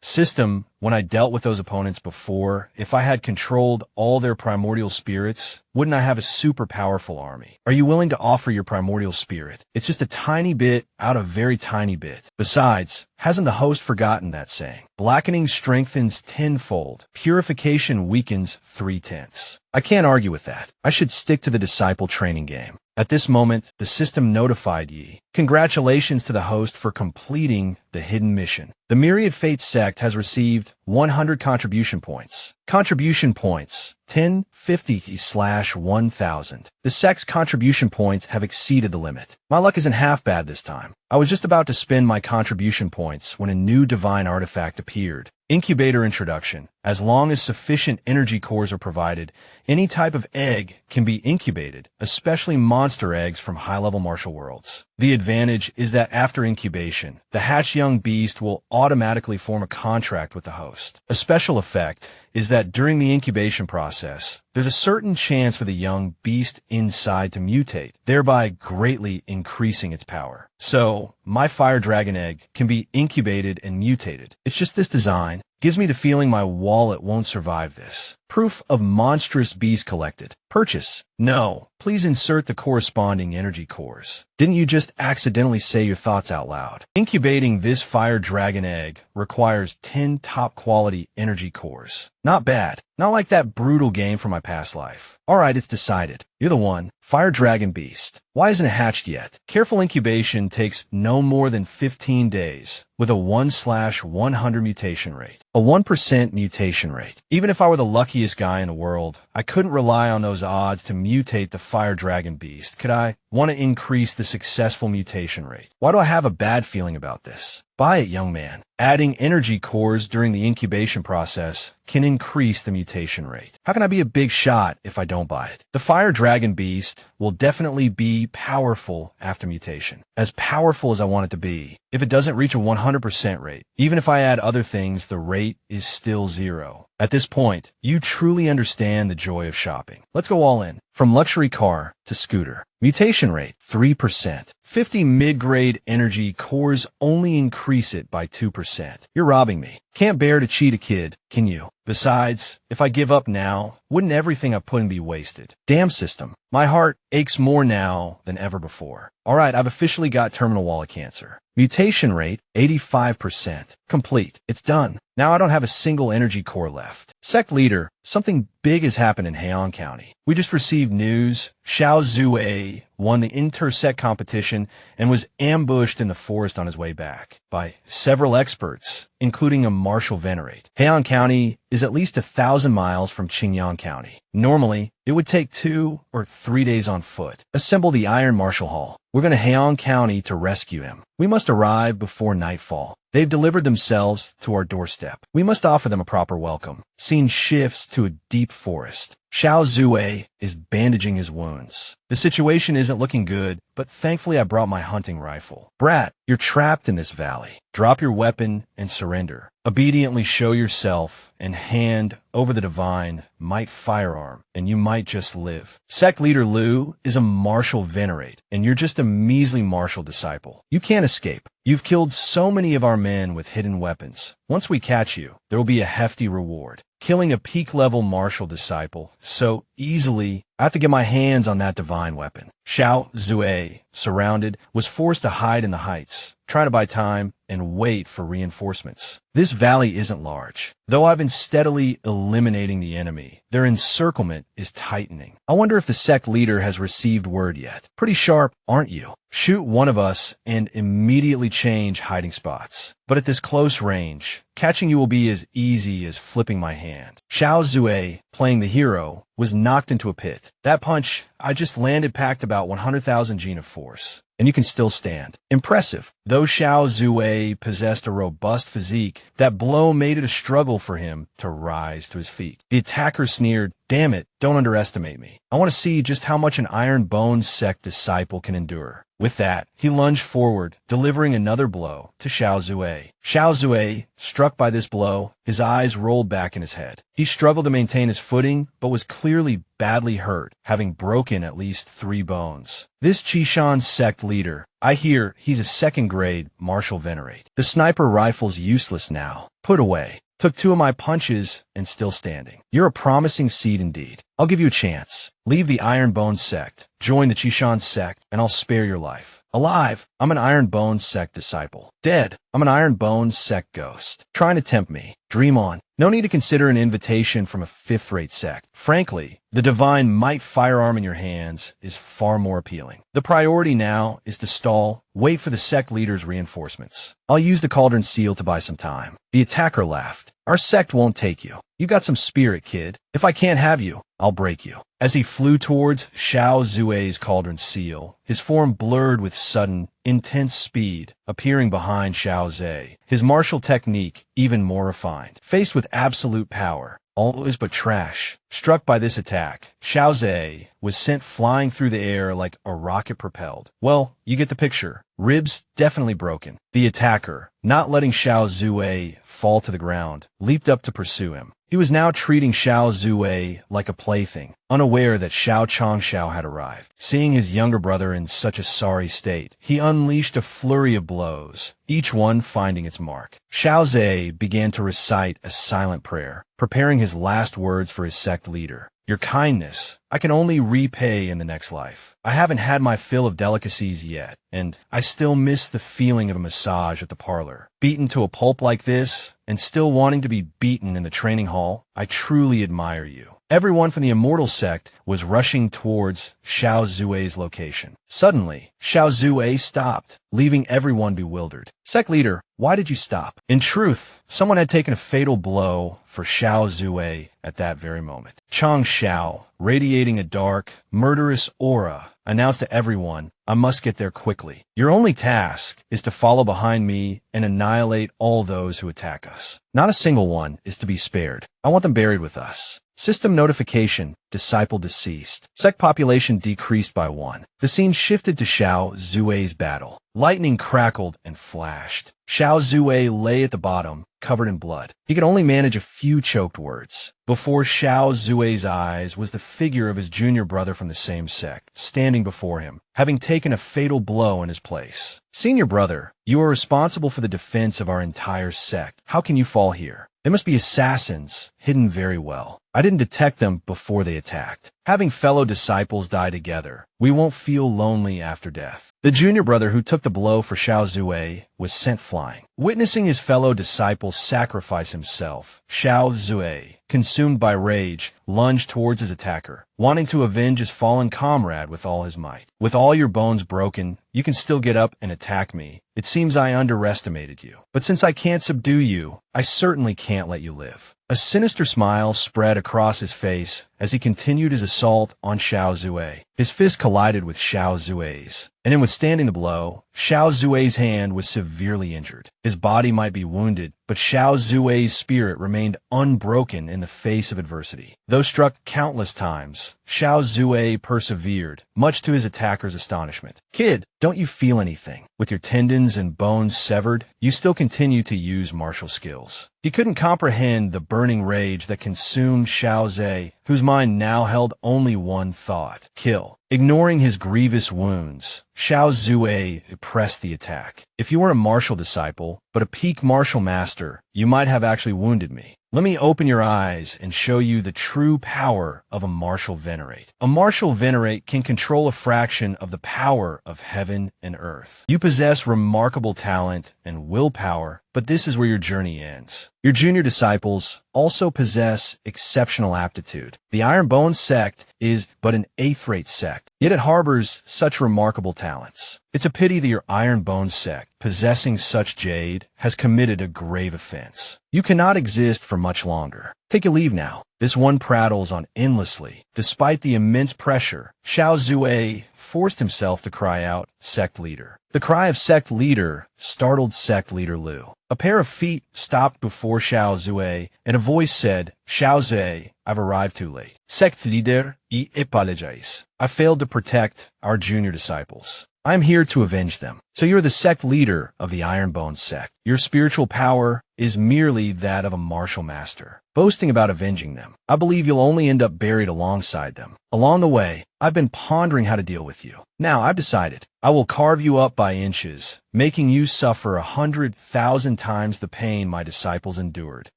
[SPEAKER 1] System, when I dealt with those opponents before, if I had controlled all their primordial spirits, wouldn't I have a super powerful army? Are you willing to offer your primordial spirit? It's just a tiny bit out of very tiny bit. Besides, hasn't the host forgotten that saying? Blackening strengthens tenfold. Purification weakens 3/10. I can't argue with that. I should stick to the disciple training game. At this moment, the system notified Yi. Congratulations to the host for completing the hidden mission. The Myriad Fate sect has received 100 contribution points. Contribution points, 1050/1000. The sect's contribution points have exceeded the limit. My luck isn't half bad this time. I was just about to spend my contribution points when a new divine artifact appeared. Incubator introduction. As long as sufficient energy cores are provided, any type of egg can be incubated, especially monster eggs from high-level martial worlds. The advantage is that after incubation, the hatched young beast will automatically form a contract with the host. A special effect is that during the incubation process, there's a certain chance for the young beast inside to mutate, thereby greatly increasing its power. So, my fire dragon egg can be incubated and mutated. It's just this design gives me the feeling my wallet won't survive this. Proof of monstrous beast collected. Purchase. No. Please insert the corresponding energy cores. Didn't you just accidentally say your thoughts out loud? Incubating this fire dragon egg requires 10 top quality energy cores. Not bad. Not like that brutal game from my past life. Alright, it's decided. You're the one. Fire dragon beast. Why isn't it hatched yet? Careful incubation takes no more than 15 days, with a 1/100 mutation rate. A 1% mutation rate. Even if I were the luckiest guy in the world, I couldn't rely on those odds to mutate the fire dragon beast, could I? Want to increase the successful mutation rate. Why do I have a bad feeling about this? Buy it, young man. Adding energy cores during the incubation process can increase the mutation rate. How can I be a big shot if I don't buy it? The fire dragon beast will definitely be powerful after mutation. As powerful as I want it to be. If it doesn't reach a 100% rate, even if I add other things, the rate is still 0. At this point, you truly understand the joy of shopping. Let's go all in. From luxury car to scooter. Mutation rate, 3%. 50 mid-grade energy cores only increase it by 2%. You're robbing me. Can't bear to cheat a kid, can you? Besides, if I give up now, wouldn't everything I've put in be wasted? Damn system. My heart aches more now than ever before. Alright, I've officially got terminal wallet cancer. Mutation rate, 85%. Complete. It's done. Now I don't have a single energy core left. Sect leader, something big has happened in Heian County. We just received news. Xiao Zue won the intersect competition and was ambushed in the forest on his way back by several experts, including a martial venerate. Heian County is at least 1,000 miles from Qingyang County. Normally, it would take 2 or 3 days on foot. Assemble the Iron Martial Hall. We're going to Heian County to rescue him. We must arrive before nightfall. They've delivered themselves to our doorstep. We must offer them a proper welcome. Scene shifts to a deep forest. Xiao Zue is bandaging his wounds. The situation isn't looking good, but thankfully I brought my hunting rifle. Brat, you're trapped in this valley. Drop your weapon and surrender. Obediently show yourself and hand over the divine might firearm, and you might just live. Sect leader Liu is a martial venerate, and you're just a measly martial disciple. You can't escape. You've killed so many of our men with hidden weapons. Once we catch you, there will be a hefty reward. Killing a peak-level martial disciple so easily, I have to get my hands on that divine weapon. Xiao Zue, surrounded, was forced to hide in the heights, trying to buy time and wait for reinforcements. This valley isn't large. Though I've been steadily eliminating the enemy, their encirclement is tightening. I wonder if the sect leader has received word yet. Pretty sharp, aren't you? Shoot one of us and immediately change hiding spots. But at this close range, catching you will be as easy as flipping my hand. Xiao Zue, playing the hero, was knocked into a pit. That punch I just landed packed about 100,000 gene of force. And you can still stand. Impressive. Though Xiao Zue possessed a robust physique, that blow made it a struggle for him to rise to his feet. The attacker sneered, "Damn it, don't underestimate me. I want to see just how much an Iron Bones sect disciple can endure." With that, he lunged forward, delivering another blow to Xiao Zue. Xiao Zue, struck by this blow, his eyes rolled back in his head. He struggled to maintain his footing, but was clearly badly hurt, having broken at least 3 bones. This Qishan sect leader, I hear he's a second-grade martial venerate. The sniper rifle's useless now. Put away. Took 2 of my punches and still standing. You're a promising seed indeed. I'll give you a chance. Leave the Iron Bones sect, join the Qishan sect, and I'll spare your life. Alive, I'm an Iron Bones sect disciple. Dead, I'm an Iron Bones sect ghost. Trying to tempt me. Dream on. No need to consider an invitation from a 5th-rate sect. Frankly, the divine might firearm in your hands is far more appealing. The priority now is to stall, wait for the sect leader's reinforcements. I'll use the Cauldron Seal to buy some time. The attacker laughed. Our sect won't take you. You've got some spirit, kid. If I can't have you, I'll break you. As he flew towards Xiao Zue's Cauldron Seal, his form blurred with sudden, intense speed, appearing behind Xiao Zhe, his martial technique even more refined. Faced with absolute power, all is but trash. Struck by this attack, Xiao Zhe was sent flying through the air like a rocket propelled. Well, you get the picture. Ribs definitely broken. The attacker, not letting Xiao Zue fall to the ground, leaped up to pursue him. He was now treating Xiao Zue like a plaything, unaware that Xiao Chongxiao had arrived. Seeing his younger brother in such a sorry state, he unleashed a flurry of blows, each one finding its mark. Xiao Zhe began to recite a silent prayer, preparing his last words for his sect leader. Your kindness, I can only repay in the next life. I haven't had my fill of delicacies yet, and I still miss the feeling of a massage at the parlor. Beaten to a pulp like this, and still wanting to be beaten in the training hall, I truly admire you. Everyone from the Immortal Sect was rushing towards Xiao Zue's location. Suddenly, Xiao Zue stopped, leaving everyone bewildered. Sect leader, why did you stop? In truth, someone had taken a fatal blow for Xiao Zue at that very moment. Chang Xiao, radiating a dark, murderous aura, announced to everyone, I must get there quickly. Your only task is to follow behind me and annihilate all those who attack us. Not a single one is to be spared. I want them buried with us. System notification, disciple deceased. Sect population decreased by 1. The scene shifted to Xiao Zue's battle. Lightning crackled and flashed. Xiao Zue lay at the bottom, covered in blood. He could only manage a few choked words. Before Xiao Zue's eyes was the figure of his junior brother from the same sect, standing before him, having taken a fatal blow in his place. Senior brother, you are responsible for the defense of our entire sect. How can you fall here? They must be assassins, hidden very well. I didn't detect them before they attacked. Having fellow disciples die together, we won't feel lonely after death. The junior brother who took the blow for Xiao Zue was sent flying. Witnessing his fellow disciple sacrifice himself, Xiao Zue, consumed by rage, lunged towards his attacker, wanting to avenge his fallen comrade with all his might. With all your bones broken, you can still get up and attack me. It seems I underestimated you. But since I can't subdue you, I certainly can't let you live. A sinister smile spread across his face as he continued his assault on Xiao Zue. His fist collided with Xiao Zue's, and in withstanding the blow, Xiao Zue's hand was severely injured. His body might be wounded, but Xiao Zue's spirit remained unbroken in the face of adversity. Though struck countless times, Xiao Zue persevered, much to his attacker's astonishment. Kid, don't you feel anything? With your tendons and bones severed, you still continue to use martial skills. He couldn't comprehend the burning rage that consumed Xiao Zhe, whose mind now held only one thought: kill. Ignoring his grievous wounds, Xiao Zue pressed the attack. If you were a martial disciple, but a peak martial master, you might have actually wounded me. Let me open your eyes and show you the true power of a martial venerate. A martial venerate can control a fraction of the power of heaven and earth. You possess remarkable talent and willpower, but this is where your journey ends. Your junior disciples also possess exceptional aptitude. The Iron Bone sect is but an 8th-rate sect, yet it harbors such remarkable talents. It's a pity that your Iron Bone sect, possessing such jade, has committed a grave offense. You cannot exist for much longer. Take a leave now. This one prattles on endlessly. Despite the immense pressure, Xiao Zue forced himself to cry out, "Sect leader." The cry of sect leader startled sect leader Lu. A pair of feet stopped before Xiao Zue, and a voice said, "Xiao Zue, I've arrived too late. Sect leader, I apologize. I failed to protect our junior disciples. I am here to avenge them." So you're the sect leader of the Ironbone sect. Your spiritual power is merely that of a martial master, boasting about avenging them. I believe you'll only end up buried alongside them. Along the way, I've been pondering how to deal with you. Now I've decided. I will carve you up by inches, making you suffer 100,000 times the pain my disciples endured.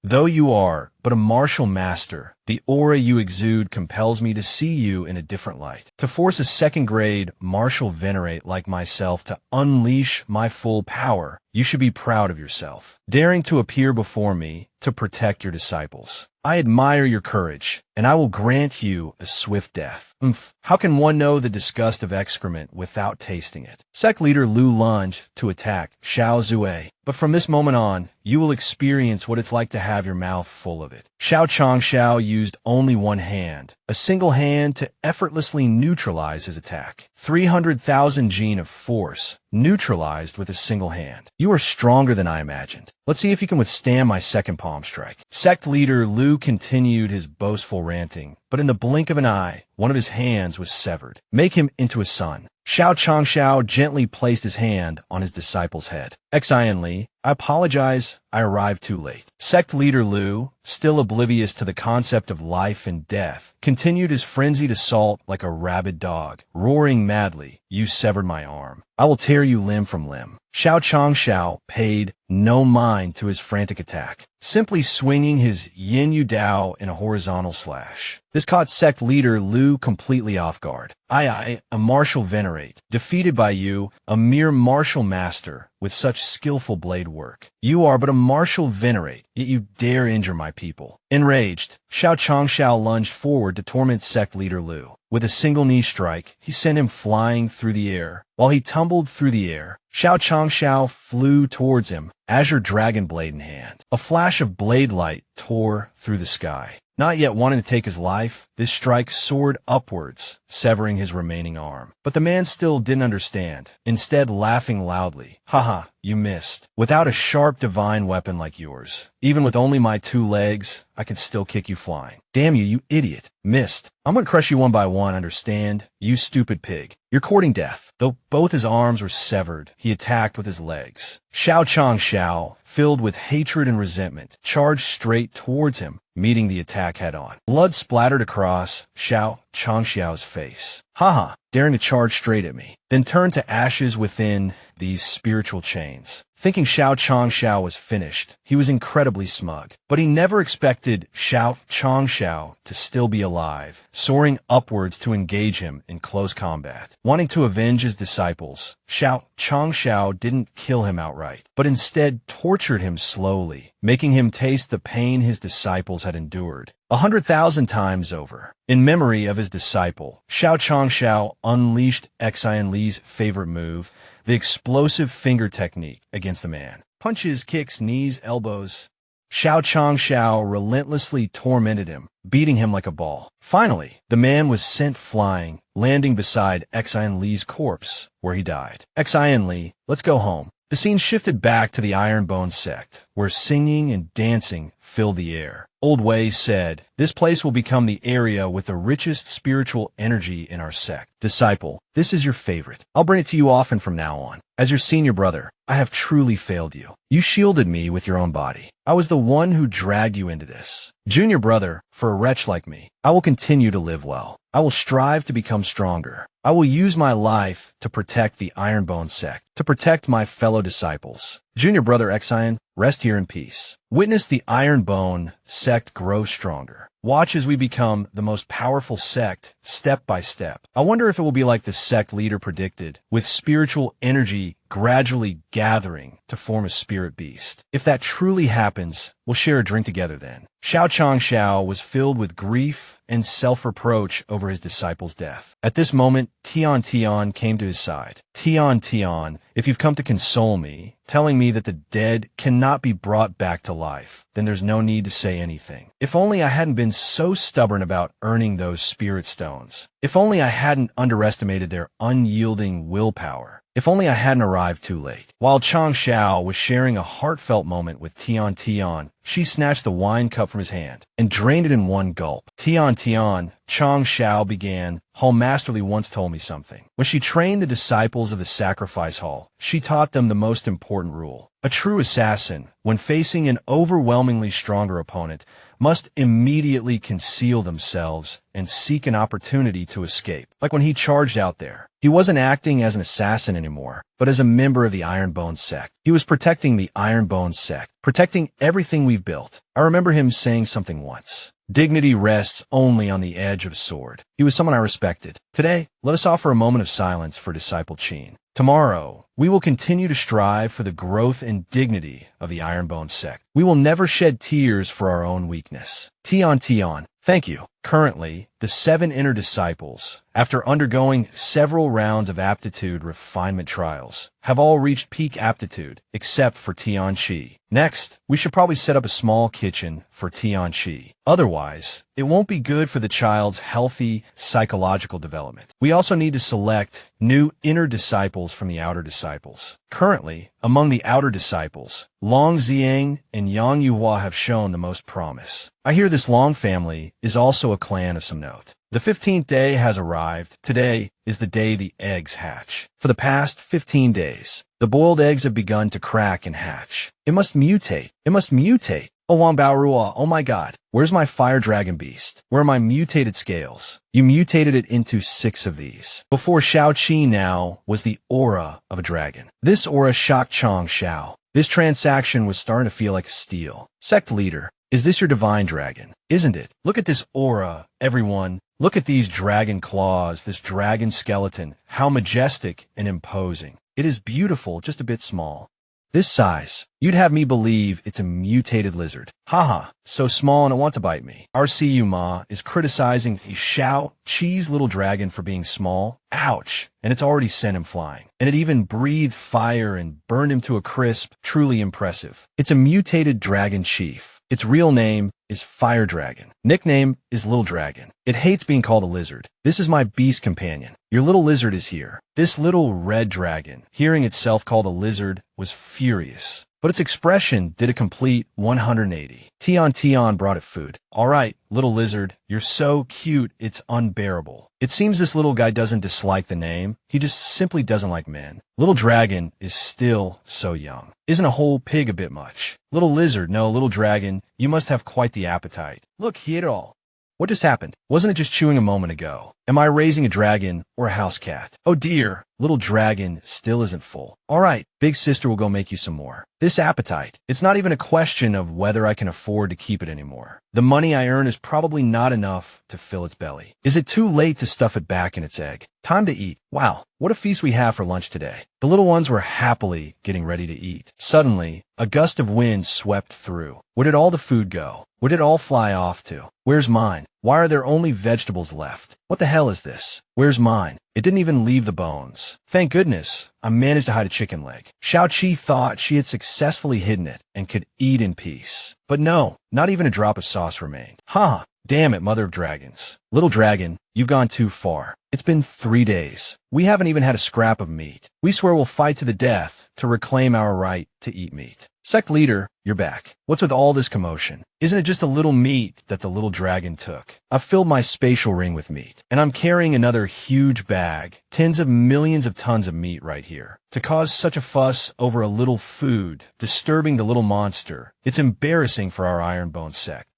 [SPEAKER 1] Though you are but a martial master, the aura you exude compels me to see you in a different light. To force a second-grade martial venerate like myself to unleash my full power, you should be proud of yourself. Daring to appear before me to protect your disciples. I admire your courage, and I will grant you a swift death. How can one know the disgust of excrement without tasting it? Sect leader Lu lunged to attack Xiao Zue, but from this moment on, you will experience what it's like to have your mouth full of it. Xiao Changxiao used only one hand, a single hand, to effortlessly neutralize his attack. 300,000 gene of force, neutralized with a single hand. You are stronger than I imagined. Let's see if you can withstand my second palm strike. Sect leader Lu continued his boastful ranting, but in the blink of an eye, one of his hands was severed. Make him into a sun. Xiao Changxiao gently placed his hand on his disciple's head. Xian Li, I apologize, I arrived too late. Sect leader Lu, still oblivious to the concept of life and death, continued his frenzied assault like a rabid dog, roaring madly, "You severed my arm. I will tear you limb from limb." Xiao Changxiao paid no mind to his frantic attack, simply swinging his Yin Yu Dao in a horizontal slash. This caught sect leader Lu completely off guard. I, a martial venerate, defeated by you, a mere martial master, with such skillful blade work. You are but a martial venerate, yet you dare injure my people. Enraged, Xiao Changxiao lunged forward to torment sect leader Lu. With a single knee strike, he sent him flying through the air. While he tumbled through the air, Xiao Changxiao flew towards him, azure dragon blade in hand. A flash of blade light tore through the sky. Not yet wanting to take his life, this strike soared upwards, severing his remaining arm. But the man still didn't understand, instead laughing loudly. Haha, you missed. Without a sharp divine weapon like yours, even with only my 2 legs, I can still kick you flying. Damn you, you idiot. Missed. I'm gonna crush you one by one, understand? You stupid pig. You're courting death. Though both his arms were severed, he attacked with his legs. Xiao Changxiao, filled with hatred and resentment, charged straight towards him, meeting the attack head-on. Blood splattered across Xiao Changxiao's face. Haha, daring to charge straight at me, then turned to ashes within these spiritual chains. Thinking Xiao Changxiao was finished, he was incredibly smug. But he never expected Xiao Changxiao to still be alive, soaring upwards to engage him in close combat. Wanting to avenge his disciples, Xiao Changxiao didn't kill him outright, but instead tortured him slowly, making him taste the pain his disciples had endured 100,000 times over. In memory of his disciple, Xiao Changxiao unleashed Xian Li's favorite move, the explosive finger technique, against the man. Punches, kicks, knees, elbows. Xiao Changxiao relentlessly tormented him, beating him like a ball. Finally, the man was sent flying, landing beside Xian Li's corpse, where he died. Xian Li, let's go home. The scene shifted back to the Ironbone sect, where singing and dancing filled the air. Old Wei said, "This place will become the area with the richest spiritual energy in our sect. Disciple, this is your favorite. I'll bring it to you often from now on. As your senior brother, I have truly failed you. You shielded me with your own body. I was the one who dragged you into this. Junior brother, for a wretch like me, I will continue to live well. I will strive to become stronger. I will use my life to protect the Ironbone sect, to protect my fellow disciples. Junior brother Xian, rest here in peace. Witness the Ironbone sect grow stronger. Watch as we become the most powerful sect, step by step. I wonder if it will be like the sect leader predicted, with spiritual energy gradually gathering to form a spirit beast. If that truly happens, we'll share a drink together then." Xiao Changshao was filled with grief and self-reproach over his disciple's death. At this moment, Tian Tian came to his side. "Tian Tian, if you've come to console me, telling me that the dead cannot be brought back to life, then there's no need to say anything. If only I hadn't been so stubborn about earning those spirit stones. If only I hadn't underestimated their unyielding willpower. If only I hadn't arrived too late." While Chang Xiao was sharing a heartfelt moment with Tian Tian, she snatched the wine cup from his hand and drained it in one gulp. "Tian Tian," Chang Xiao began, "Hall Masterly once told me something. When she trained the disciples of the Sacrifice Hall, she taught them the most important rule. A true assassin, when facing an overwhelmingly stronger opponent, must immediately conceal themselves and seek an opportunity to escape. Like when he charged out there. He wasn't acting as an assassin anymore, but as a member of the Ironbone sect. He was protecting the Ironbone sect, protecting everything we've built. I remember him saying something once. Dignity rests only on the edge of a sword. He was someone I respected. Today, let us offer a moment of silence for Disciple Qin. Tomorrow, we will continue to strive for the growth and dignity of the Ironbone sect. We will never shed tears for our own weakness. Tian Tian, thank you. Currently, the 7 inner disciples, after undergoing several rounds of aptitude refinement trials, have all reached peak aptitude, except for Tian Qi. Next, we should probably set up a small kitchen for Tian Qi. Otherwise, it won't be good for the child's healthy psychological development. We also need to select new inner disciples from the outer disciples. Currently, among the outer disciples, Long Ziang and Yang Yuhua have shown the most promise. I hear this Long family is also a clan of some note. The 15th day has arrived. Today is the day the eggs hatch. For the past 15 days, the boiled eggs have begun to crack and hatch. It must mutate. It must mutate. Oh, Wang Baorua, oh my god. Where's my fire dragon beast? Where are my mutated scales? You mutated it into 6 of these. Before Shao Qi now was the aura of a dragon. This aura shocked Chang Xiao. This transaction was starting to feel like steel. Sect leader, is this your divine dragon? Isn't it? Look at this aura, everyone. Look at these dragon claws, this dragon skeleton. How majestic and imposing. It is beautiful, just a bit small. This size, you'd have me believe it's a mutated lizard. Haha, so small and it wants to bite me. RCU Ma is criticizing Shao Qi's little dragon for being small. Ouch. And it's already sent him flying. And it even breathed fire and burned him to a crisp. Truly impressive. It's a mutated dragon chief. Its real name is Fire Dragon. Nickname is Little Dragon. It hates being called a lizard. This is my beast companion. Your little lizard is here. This little red dragon, hearing itself called a lizard, was furious. But its expression did a complete 180. Tian Tian brought it food. All right, little lizard, you're so cute, it's unbearable. It seems this little guy doesn't dislike the name. He just simply doesn't like men. Little dragon is still so young. Isn't a whole pig a bit much? Little lizard, no, little dragon, you must have quite the appetite. Look, he ate it all. What just happened? Wasn't it just chewing a moment ago? Am I raising a dragon or a house cat? Oh dear, little dragon still isn't full. All right, big sister will go make you some more. This appetite, it's not even a question of whether I can afford to keep it anymore. The money I earn is probably not enough to fill its belly. Is it too late to stuff it back in its egg? Time to eat. Wow, what a feast we have for lunch today. The little ones were happily getting ready to eat. Suddenly, a gust of wind swept through. Where did all the food go? Where did it all fly off to? Where's mine? Why are there only vegetables left? What the hell is this? Where's mine? It didn't even leave the bones. Thank goodness, I managed to hide a chicken leg. Shao Qi thought she had successfully hidden it and could eat in peace. But no, not even a drop of sauce remained. Ha! Damn it, mother of dragons. Little dragon, you've gone too far. It's been 3 days. We haven't even had a scrap of meat. We swear we'll fight to the death to reclaim our right to eat meat. Sect leader, you're back. What's with all this commotion? Isn't it just a little meat that the little dragon took? I've filled my spatial ring with meat, and I'm carrying another huge bag, tens of millions of tons of meat right here. To cause such a fuss over a little food, disturbing the little monster, it's embarrassing for our Ironbone sect.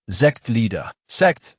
[SPEAKER 1] Sect leader. Sect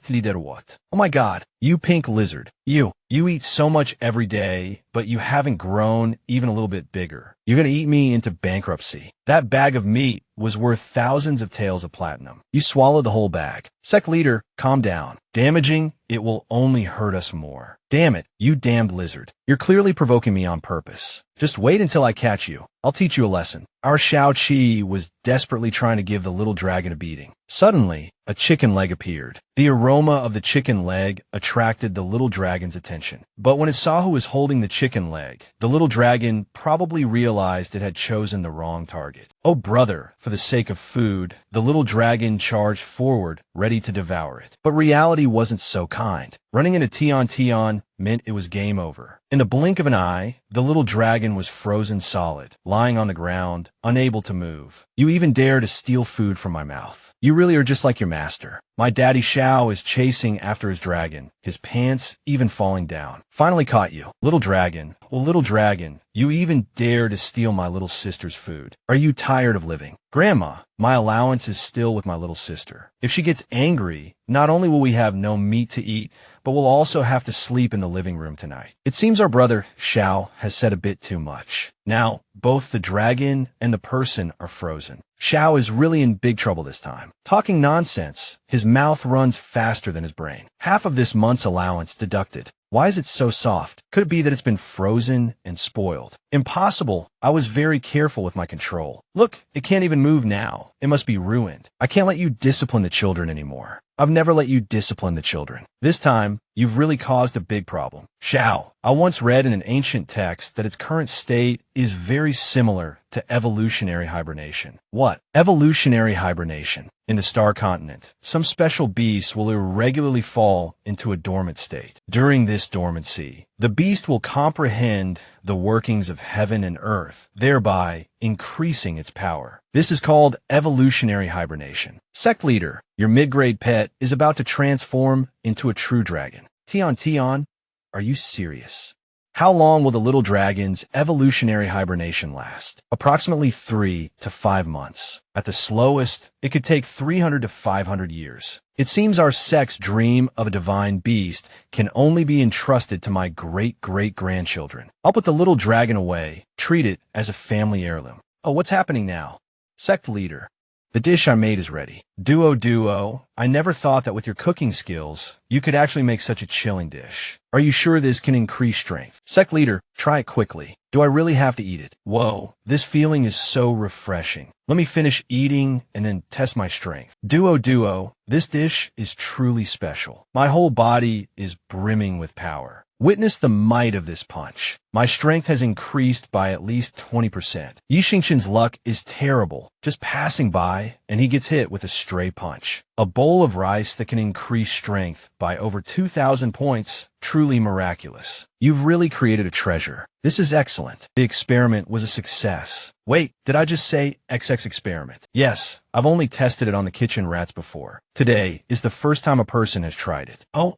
[SPEAKER 1] leader what? Oh my god, you pink lizard. You eat so much every day, but you haven't grown even a little bit bigger. You're gonna eat me into bankruptcy. That bag of meat was worth thousands of taels of platinum. You swallowed the whole bag. Sect leader, calm down. Damaging, it will only hurt us more. Damn it, you damned lizard. You're clearly provoking me on purpose. Just wait until I catch you. I'll teach you a lesson. Our Shao Chi was desperately trying to give the little dragon a beating. Suddenly, a chicken leg appeared. The aroma of the chicken leg attracted the little dragon's attention. But when it saw who was holding the chicken leg, the little dragon probably realized it had chosen the wrong target. Oh brother, for the sake of food, the little dragon charged forward, ready to devour it. But reality wasn't so kind. Running into Tion meant it was game over. In the blink of an eye, the little dragon was frozen solid, lying on the ground, unable to move. You even dare to steal food from my mouth. You really are just like your master. My daddy Shao is chasing after his dragon, his pants even falling down. Finally caught you. Little dragon, well, little dragon, you even dare to steal my little sister's food. Are you tired of living? Grandma, my allowance is still with my little sister. If she gets angry, not only will we have no meat to eat, but we'll also have to sleep in the living room tonight. It seems our brother, Shao, has said a bit too much. Now, both the dragon and the person are frozen. Shao is really in big trouble this time. Talking nonsense, his mouth runs faster than his brain. Half of this month's allowance deducted. Why is it so soft? Could it be that it's been frozen and spoiled? Impossible. I was very careful with my control. Look, it can't even move now. It must be ruined. I can't let you discipline the children anymore. I've never let you discipline the children. This time, you've really caused a big problem. Shao, I once read in an ancient text that its current state is very similar to evolutionary hibernation. What? Evolutionary hibernation. In the star continent, some special beasts will irregularly fall into a dormant state. During this dormancy, the beast will comprehend the workings of heaven and earth, thereby increasing its power. This is called evolutionary hibernation. Sect leader, your mid-grade pet is about to transform into a true dragon. Tion, are you serious? How long will the little dragon's evolutionary hibernation last? Approximately 3 to 5 months. At the slowest, it could take 300 to 500 years. It seems our sect's dream of a divine beast can only be entrusted to my great-great-grandchildren. I'll put the little dragon away, treat it as a family heirloom. Oh, what's happening now? Sect leader, the dish I made is ready. Duo, I never thought that with your cooking skills, you could actually make such a chilling dish. Are you sure this can increase strength? Sect leader, try it quickly. Do I really have to eat it? Whoa, this feeling is so refreshing. Let me finish eating and then test my strength. Duo, this dish is truly special. My whole body is brimming with power. Witness the might of this punch. My strength has increased by at least 20%. Yi Xingqian's luck is terrible. Just passing by, and he gets hit with a stray punch. A bowl of rice that can increase strength by over 2,000 points. Truly miraculous. You've really created a treasure. This is excellent. The experiment was a success. Wait, did I just say XX experiment? Yes, I've only tested it on the kitchen rats before. Today is the first time a person has tried it. Oh.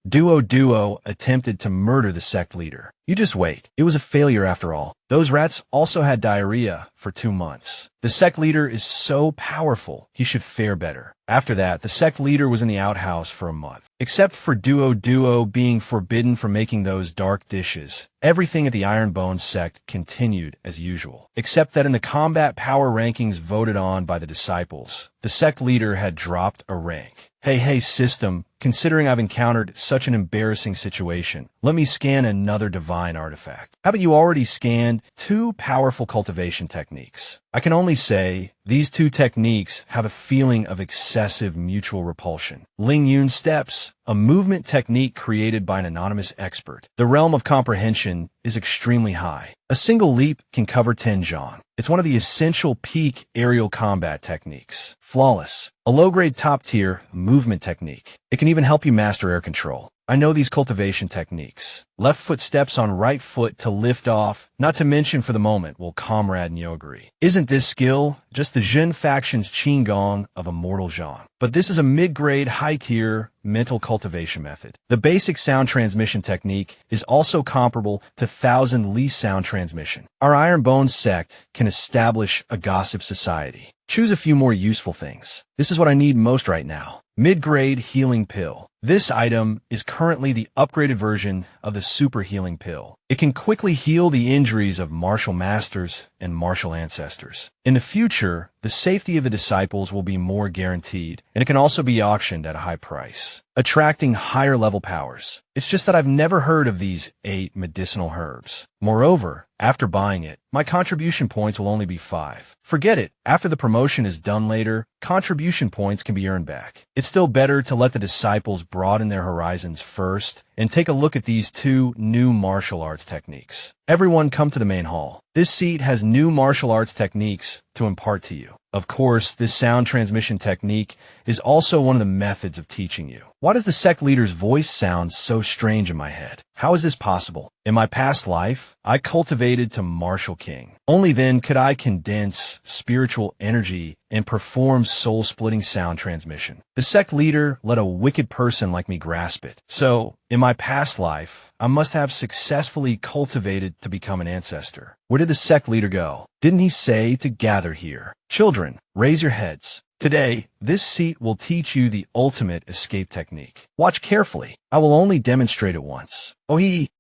[SPEAKER 1] Duo attempted to murder the sect leader. You just wait. It was a failure after all. Those rats also had diarrhea for 2 months. The sect leader is so powerful, he should fare better. After that, the sect leader was in the outhouse for a month. Except for Duo being forbidden from making those dark dishes, everything at the Ironbone sect continued as usual. Except that in the combat power rankings voted on by the disciples, the sect leader had dropped a rank. Hey system, considering I've encountered such an embarrassing situation, let me scan another divine artifact. How about you already scanned 2 powerful cultivation techniques? I can only say these 2 techniques have a feeling of excessive mutual repulsion. Ling Yun steps, a movement technique created by an anonymous expert. The realm of comprehension is extremely high. A single leap can cover 10 zhang. It's one of the essential peak aerial combat techniques. Flawless. A low-grade top-tier movement technique. It can even help you master air control. I know these cultivation techniques. Left foot steps on right foot to lift off, not to mention for the moment, will comrade Nyoguri. Isn't this skill just the Jin faction's Qigong of immortal Zhang? But this is a mid-grade, high-tier mental cultivation method. The basic sound transmission technique is also comparable to Thousand Li sound transmission. Our Iron Bones sect can establish a gossip society. Choose a few more useful things. This is what I need most right now. Mid-grade healing pill. This item is currently the upgraded version of the super healing pill. It can quickly heal the injuries of martial masters and martial ancestors. In the future, the safety of the disciples will be more guaranteed, and it can also be auctioned at a high price, attracting higher level powers. It's just that I've never heard of these 8 medicinal herbs. Moreover, after buying it, my contribution points will only be 5. Forget it. After the promotion is done later, contribution points can be earned back. It's still better to let the disciples broaden their horizons first and take a look at these 2 new martial arts techniques. Everyone come to the main hall. This seat has new martial arts techniques to impart to you. Of course, this sound transmission technique is also one of the methods of teaching you. Why does the sect leader's voice sound so strange in my head? How is this possible? In my past life, I cultivated to martial king. Only then could I condense spiritual energy and perform soul-splitting sound transmission. The sect leader let a wicked person like me grasp it. So, in my past life, I must have successfully cultivated to become an ancestor. Where did the sect leader go? Didn't he say to gather here? Children, raise your heads. Today, this seat will teach you the ultimate escape technique. Watch carefully. I will only demonstrate it once.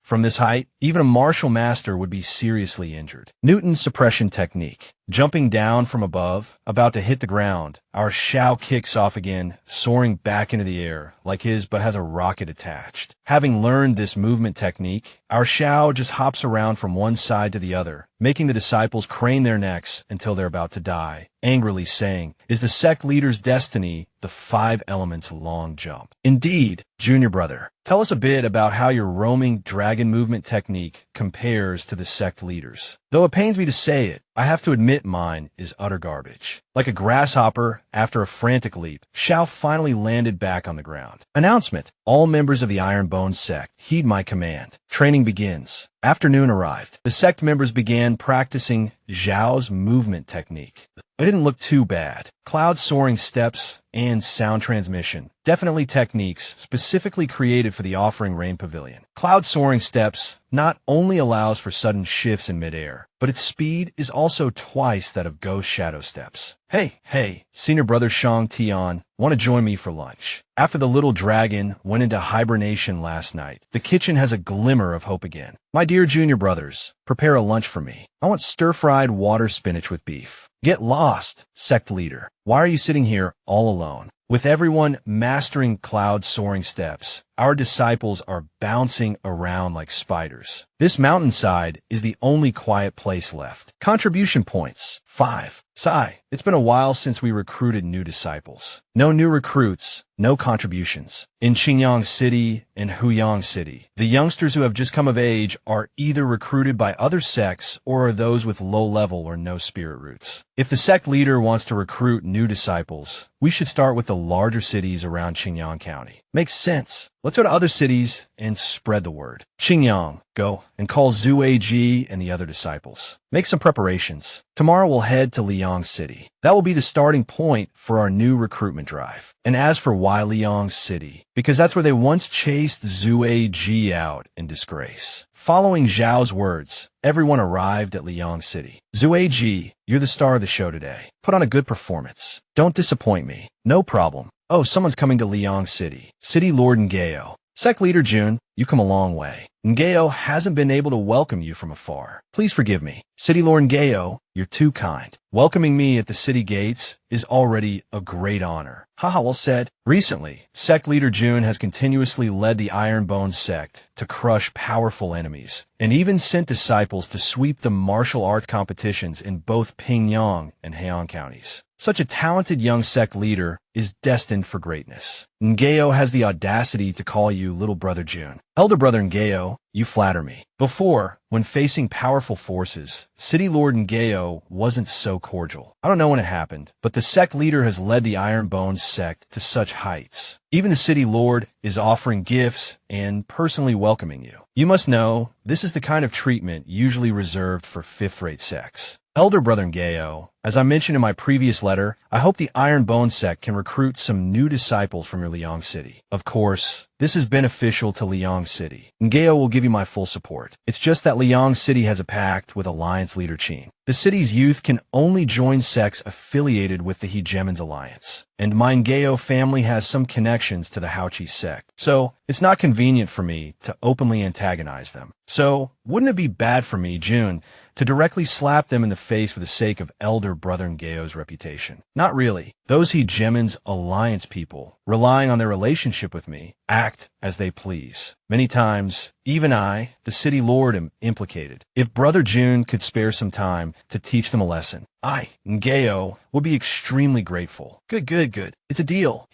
[SPEAKER 1] From this height, even a martial master would be seriously injured. Newton's suppression technique. Jumping down from above, about to hit the ground, our Shao kicks off again, soaring back into the air, like his but has a rocket attached. Having learned this movement technique, our Shao just hops around from one side to the other, making the disciples crane their necks until they're about to die, angrily saying, "Is the sect leader's destiny the 5 elements long jump?" Indeed, Junior Brother, tell us a bit about how your roaming dragon movement technique compares to the sect leaders. Though it pains me to say it, I have to admit mine is utter garbage. Like a grasshopper, after a frantic leap, Shao finally landed back on the ground. Announcement. All members of the Iron Bones sect, heed my command. Training begins. Afternoon arrived. The sect members began practicing Zhao's movement technique. It didn't look too bad. Cloud soaring steps and sound transmission. Definitely techniques specifically created for the Offering Rain Pavilion. Cloud soaring steps not only allows for sudden shifts in midair, but its speed is also twice that of Ghost Shadow steps. Hey, Senior Brother Shang Tian, want to join me for lunch? After the little dragon went into hibernation last night, the kitchen has a glimmer of hope again. My dear Junior Brothers, prepare a lunch for me. I want stir-fried water spinach with beef. Get lost, sect leader. Why are you sitting here all alone? With everyone mastering cloud soaring steps, our disciples are bouncing around like spiders. This mountainside is the only quiet place left. Contribution points, 5. Sigh, it's been a while since we recruited new disciples. No new recruits, no contributions. In Qingyang City and Huyang City, the youngsters who have just come of age are either recruited by other sects or are those with low level or no spirit roots. If the sect leader wants to recruit new disciples, we should start with the larger cities around Qingyang County. Makes sense. Let's go to other cities and spread the word. Qingyang, go and call Zhu Ji and the other disciples. Make some preparations. Tomorrow we'll head to Liang City. That will be the starting point for our new recruitment drive. And as for why Liang City, because that's where they once chased Zhu Ji out in disgrace. Following Zhao's words, everyone arrived at Liang City. Zhu Ji, you're the star of the show today. Put on a good performance. Don't disappoint me. No problem. Oh, someone's coming to Liang City. City Lord Ngao. Sect Leader Jun, you've come a long way. Ngao hasn't been able to welcome you from afar. Please forgive me. City Lord Ngao, you're too kind. Welcoming me at the city gates is already a great honor. Haha, well said. Recently, Sect Leader Jun has continuously led the Iron Bones sect to crush powerful enemies, and even sent disciples to sweep the martial arts competitions in both Pingyang and Heian counties. Such a talented young sect leader is destined for greatness. Ngao has the audacity to call you Little Brother Jun. Elder brother Ngao, you flatter me. Before, when facing powerful forces, City Lord Ngao wasn't so cordial. I don't know when it happened, but the sect leader has led the Iron Bones sect to such heights. Even the City Lord is offering gifts and personally welcoming you. You must know, this is the kind of treatment usually reserved for fifth-rate sects. Elder brother Ngao, as I mentioned in my previous letter, I hope the Iron Bone sect can recruit some new disciples from your Liang City. Of course, this is beneficial to Liang City. Ngao will give you my full support. It's just that Liang City has a pact with Alliance leader Qin. The city's youth can only join sects affiliated with the Hegemons Alliance, and my Ngao family has some connections to the Haoqi sect, so it's not convenient for me to openly antagonize them. So, wouldn't it be bad for me, June, to directly slap them in the face for the sake of elder brother Ngao's reputation? Not really. Those Hegemons Alliance people, relying on their relationship with me, act as they please. Many times, even I, the city lord, am implicated. If Brother June could spare some time to teach them a lesson, I, Ngao, would be extremely grateful. Good. It's a deal.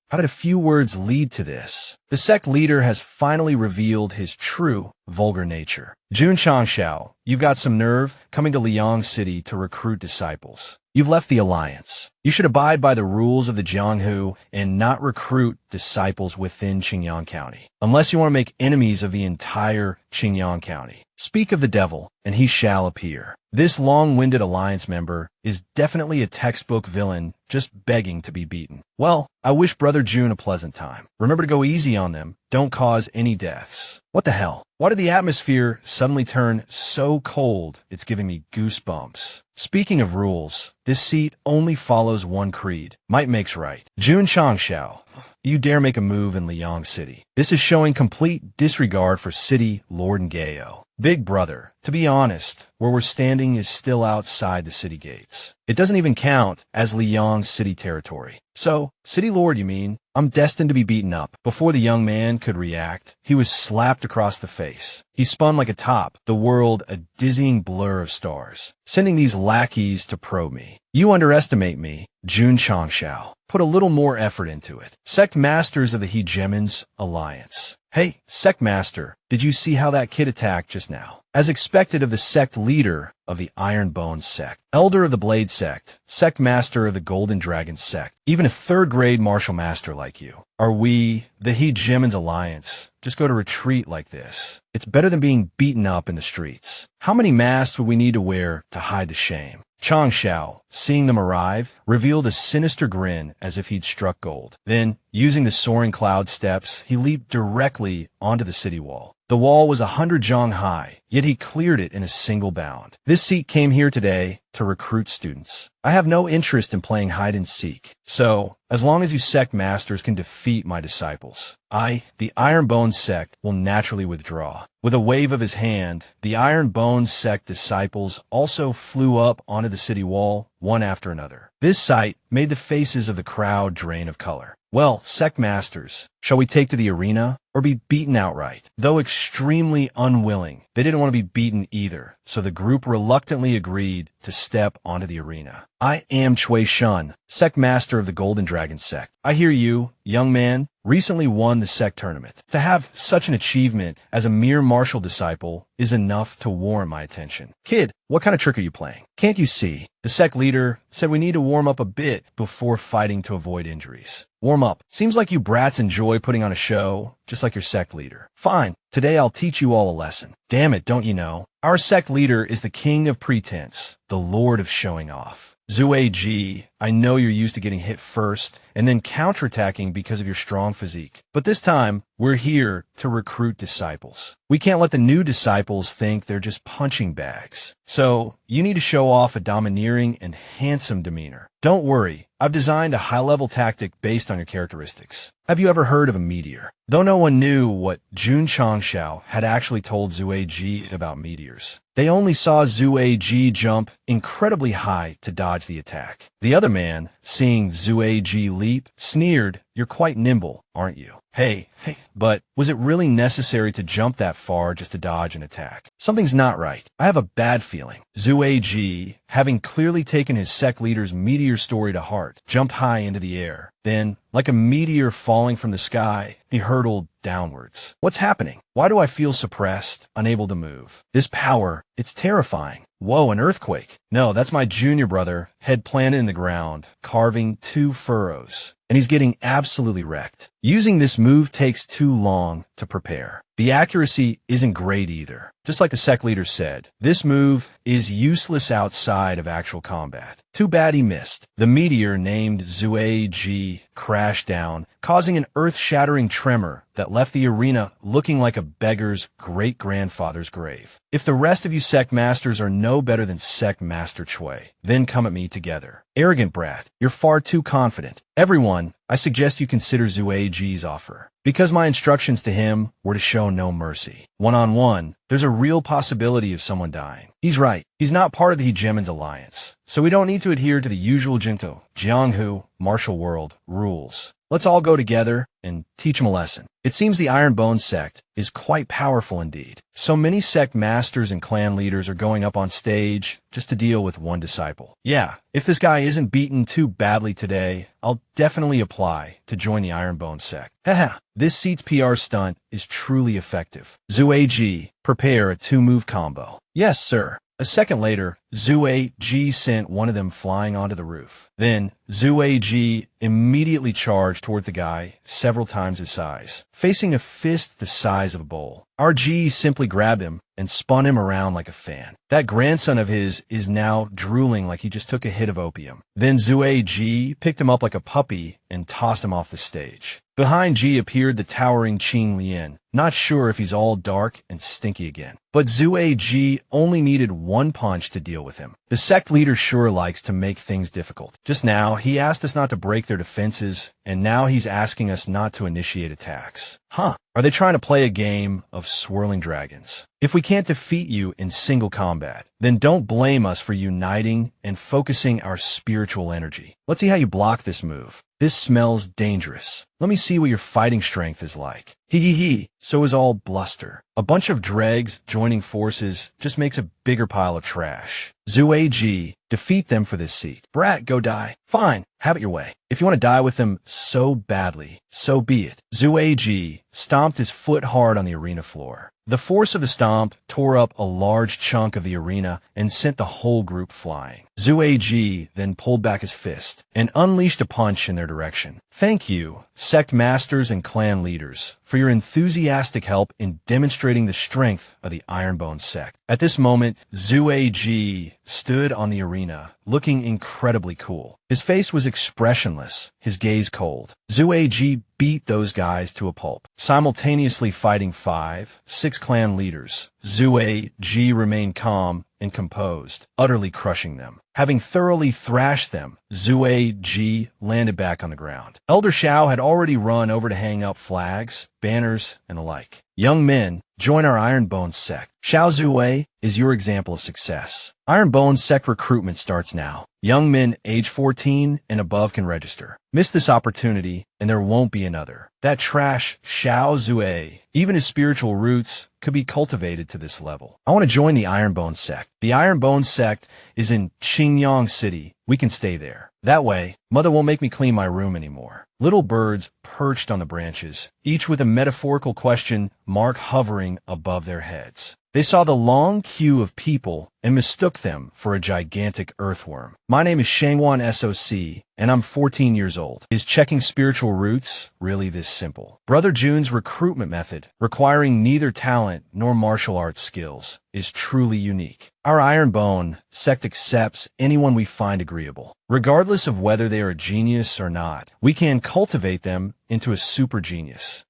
[SPEAKER 1] How did a few words lead to this? The sect leader has finally revealed his true, vulgar nature. Jun Changshao, you've got some nerve coming to Liang City to recruit disciples. You've left the Alliance. You should abide by the rules of the Jianghu and not recruit disciples within Qingyang County, unless you want to make enemies of the entire Qingyang County. Speak of the devil, and he shall appear. This long-winded Alliance member is definitely a textbook villain just begging to be beaten. Well, I wish Brother June a pleasant time. Remember to go easy on them. Don't cause any deaths. What the hell? Why did the atmosphere suddenly turn so cold it's giving me goosebumps? Speaking of rules, this seat only follows one creed. Might makes right. Jun Changshao, you dare make a move in Liang City. This is showing complete disregard for City Lord Ngao. Big brother, to be honest, where we're standing is still outside the city gates. It doesn't even count as Liang City territory. So, City Lord, you mean? I'm destined to be beaten up. Before the young man could react, he was slapped across the face. He spun like a top, the world a dizzying blur of stars, sending these lackeys to probe me. You underestimate me, Jun Changshao. Put a little more effort into it. Sect Masters of the Hegemons Alliance. Hey, Sect Master, did you see how that kid attacked just now? As expected of the sect leader of the Iron Bones sect, Elder of the Blade sect, Sect Master of the Golden Dragon sect, even a third-grade martial master like you. Are we, the Hegemons Alliance, just go to retreat like this? It's better than being beaten up in the streets. How many masks would we need to wear to hide the shame? Changshao, seeing them arrive, revealed a sinister grin as if he'd struck gold. Then, using the soaring cloud steps, he leaped directly onto the city wall. The wall was 100 zhang high, yet he cleared it in a single bound. This seat came here today to recruit students. I have no interest in playing hide-and-seek, so as long as you sect masters can defeat my disciples, I, the Iron Bones sect, will naturally withdraw. With a wave of his hand, the Iron Bones sect disciples also flew up onto the city wall, one after another. This sight made the faces of the crowd drain of color. Well, sect masters, shall we take to the arena or be beaten outright? Though extremely unwilling, they didn't want to be beaten either, so the group reluctantly agreed to step onto the arena. I am Cui Shun, sect master of the Golden Dragon sect. I hear you, young man, recently won the sect tournament. To have such an achievement as a mere martial disciple is enough to warrant my attention. Kid, what kind of trick are you playing? Can't you see? The sect leader said we need to warm up a bit before fighting to avoid injuries. Warm up. Seems like you brats enjoy putting on a show, just like your sect leader. Fine. Today I'll teach you all a lesson. Damn it, don't you know? Our sect leader is the king of pretense, the lord of showing off. Zue Ji, I know you're used to getting hit first and then counterattacking because of your strong physique. But this time, we're here to recruit disciples. We can't let the new disciples think they're just punching bags. So, you need to show off a domineering and handsome demeanor. Don't worry, I've designed a high-level tactic based on your characteristics. Have you ever heard of a meteor? Though no one knew what Jun Changshao had actually told Zue Ji about meteors, they only saw Zue Ji jump incredibly high to dodge the attack. The other man, seeing Zue Ji leap, sneered, "You're quite nimble, aren't you?" Hey, but was it really necessary to jump that far just to dodge an attack? Something's not right. I have a bad feeling. Zue Ji, having clearly taken his sect leader's meteor story to heart, jumped high into the air. Then, like a meteor falling from the sky, he hurtled downwards. What's happening? Why do I feel suppressed, unable to move? This power, it's terrifying. Whoa, an earthquake. No, that's my junior brother, head planted in the ground, carving 2 furrows. And he's getting absolutely wrecked. Using this move takes too long to prepare. The accuracy isn't great either. Just like the sect leader said, this move is useless outside of actual combat. Too bad he missed. The meteor named Zue Ji crashed down, causing an earth-shattering tremor that left the arena looking like a beggar's great-grandfather's grave. If the rest of you sect masters are no better than Sect Master Chui, then come at me together. Arrogant brat, you're far too confident. Everyone, I suggest you consider Zue Ji's offer. Because my instructions to him were to show no mercy. One-on-one, there's a real possibility of someone dying. He's right. He's not part of the Hegemon's alliance. So we don't need to adhere to the usual Jinko, Jianghu, martial world rules. Let's all go together and teach him a lesson. It seems the Ironbone sect is quite powerful indeed. So many sect masters and clan leaders are going up on stage just to deal with one disciple. Yeah, if this guy isn't beaten too badly today, I'll definitely apply to join the Ironbone sect. Haha, this seat's PR stunt is truly effective. Zue Ji, prepare a 2-move combo. Yes, sir. A second later, Zue Ji sent one of them flying onto the roof. Then, Zue Ji immediately charged toward the guy several times his size, facing a fist the size of a bowl. RG simply grabbed him and spun him around like a fan. That grandson of his is now drooling like he just took a hit of opium. Then Zue Ji picked him up like a puppy and tossed him off the stage. Behind Ji appeared the towering Qing Lian, not sure if he's all dark and stinky again. But Zue Ji only needed one punch to deal with him. The sect leader sure likes to make things difficult. Just now, he asked us not to break their defenses, and now he's asking us not to initiate attacks. Huh. Are they trying to play a game of swirling dragons? If we can't defeat you in single combat, then don't blame us for uniting and focusing our spiritual energy. Let's see how you block this move. This smells dangerous. Let me see what your fighting strength is like. Hee. So is all bluster. A bunch of dregs joining forces just makes a bigger pile of trash. Zue Ji, defeat them for this seat. Brat, go die. Fine, have it your way. If you want to die with them so badly, so be it. Zue Ji stomped his foot hard on the arena floor. The force of the stomp tore up a large chunk of the arena and sent the whole group flying. Zue Ji then pulled back his fist and unleashed a punch in their direction. Thank you, sect masters and clan leaders, for your enthusiastic help in demonstrating the strength of the Ironbone sect. At this moment, Zue Ji stood on the arena, looking incredibly cool. His face was expressionless, his gaze cold. Zue Ji beat those guys to a pulp, simultaneously fighting 5, 6 clan leaders. Zue Ji remained calm and composed, utterly crushing them. Having thoroughly thrashed them, Zue Ji landed back on the ground. Elder Xiao had already run over to hang up flags, banners, and the like. Young men, join our Ironbone sect. Xiao Zue is your example of success. Ironbone sect recruitment starts now. Young men age 14 and above can register. Miss this opportunity, and there won't be another. That trash Xiao Zue, even his spiritual roots, could be cultivated to this level. I want to join the Ironbone sect. The Ironbone sect is in Qingyang City. We can stay there. That way, Mother won't make me clean my room anymore. Little birds perched on the branches, each with a metaphorical question mark hovering above their heads. They saw the long queue of people and mistook them for a gigantic earthworm. My name is Shangwan SOC, and I'm 14 years old. Is checking spiritual roots really this simple? Brother June's recruitment method, requiring neither talent nor martial arts skills, is truly unique. Our Ironbone sect accepts anyone we find agreeable. Regardless of whether they are a genius or not, we can cultivate them into a super genius.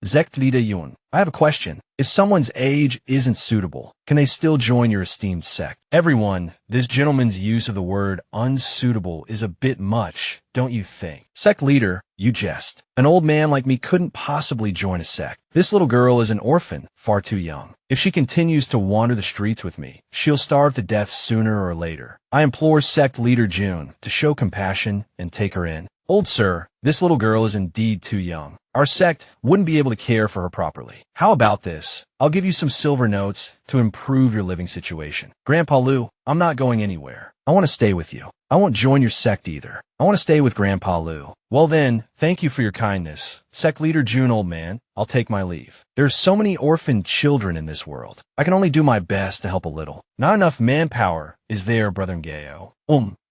[SPEAKER 1] Sect Leader Yun, I have a question. If someone's age isn't suitable, can they still join your esteemed sect? Everyone, this gentleman's use of the word unsuitable is a bit much, don't you think? Sect leader, you jest. An old man like me couldn't possibly join a sect. This little girl is an orphan, far too young. If she continues to wander the streets with me, she'll starve to death sooner or later. I implore sect leader June to show compassion and take her in. Old sir, this little girl is indeed too young. Our sect wouldn't be able to care for her properly. How about this? I'll give you some silver notes to improve your living situation. Grandpa Lu, I'm not going anywhere. I want to stay with you. I won't join your sect either. I want to stay with Grandpa Lu. Well then, thank you for your kindness. Sect leader June, old man, I'll take my leave. There's so many orphaned children in this world. I can only do my best to help a little. Not enough manpower is there, Brother Ngao.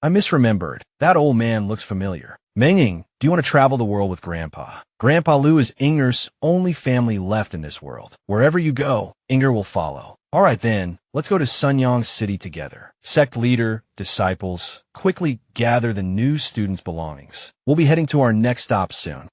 [SPEAKER 1] I misremembered. That old man looks familiar. Menging, do you want to travel the world with Grandpa? Grandpa Lu is Inger's only family left in this world. Wherever you go, Inger will follow. All right then, let's go to Sunyang City together. Sect leader, disciples, quickly gather the new students' belongings. We'll be heading to our next stop soon.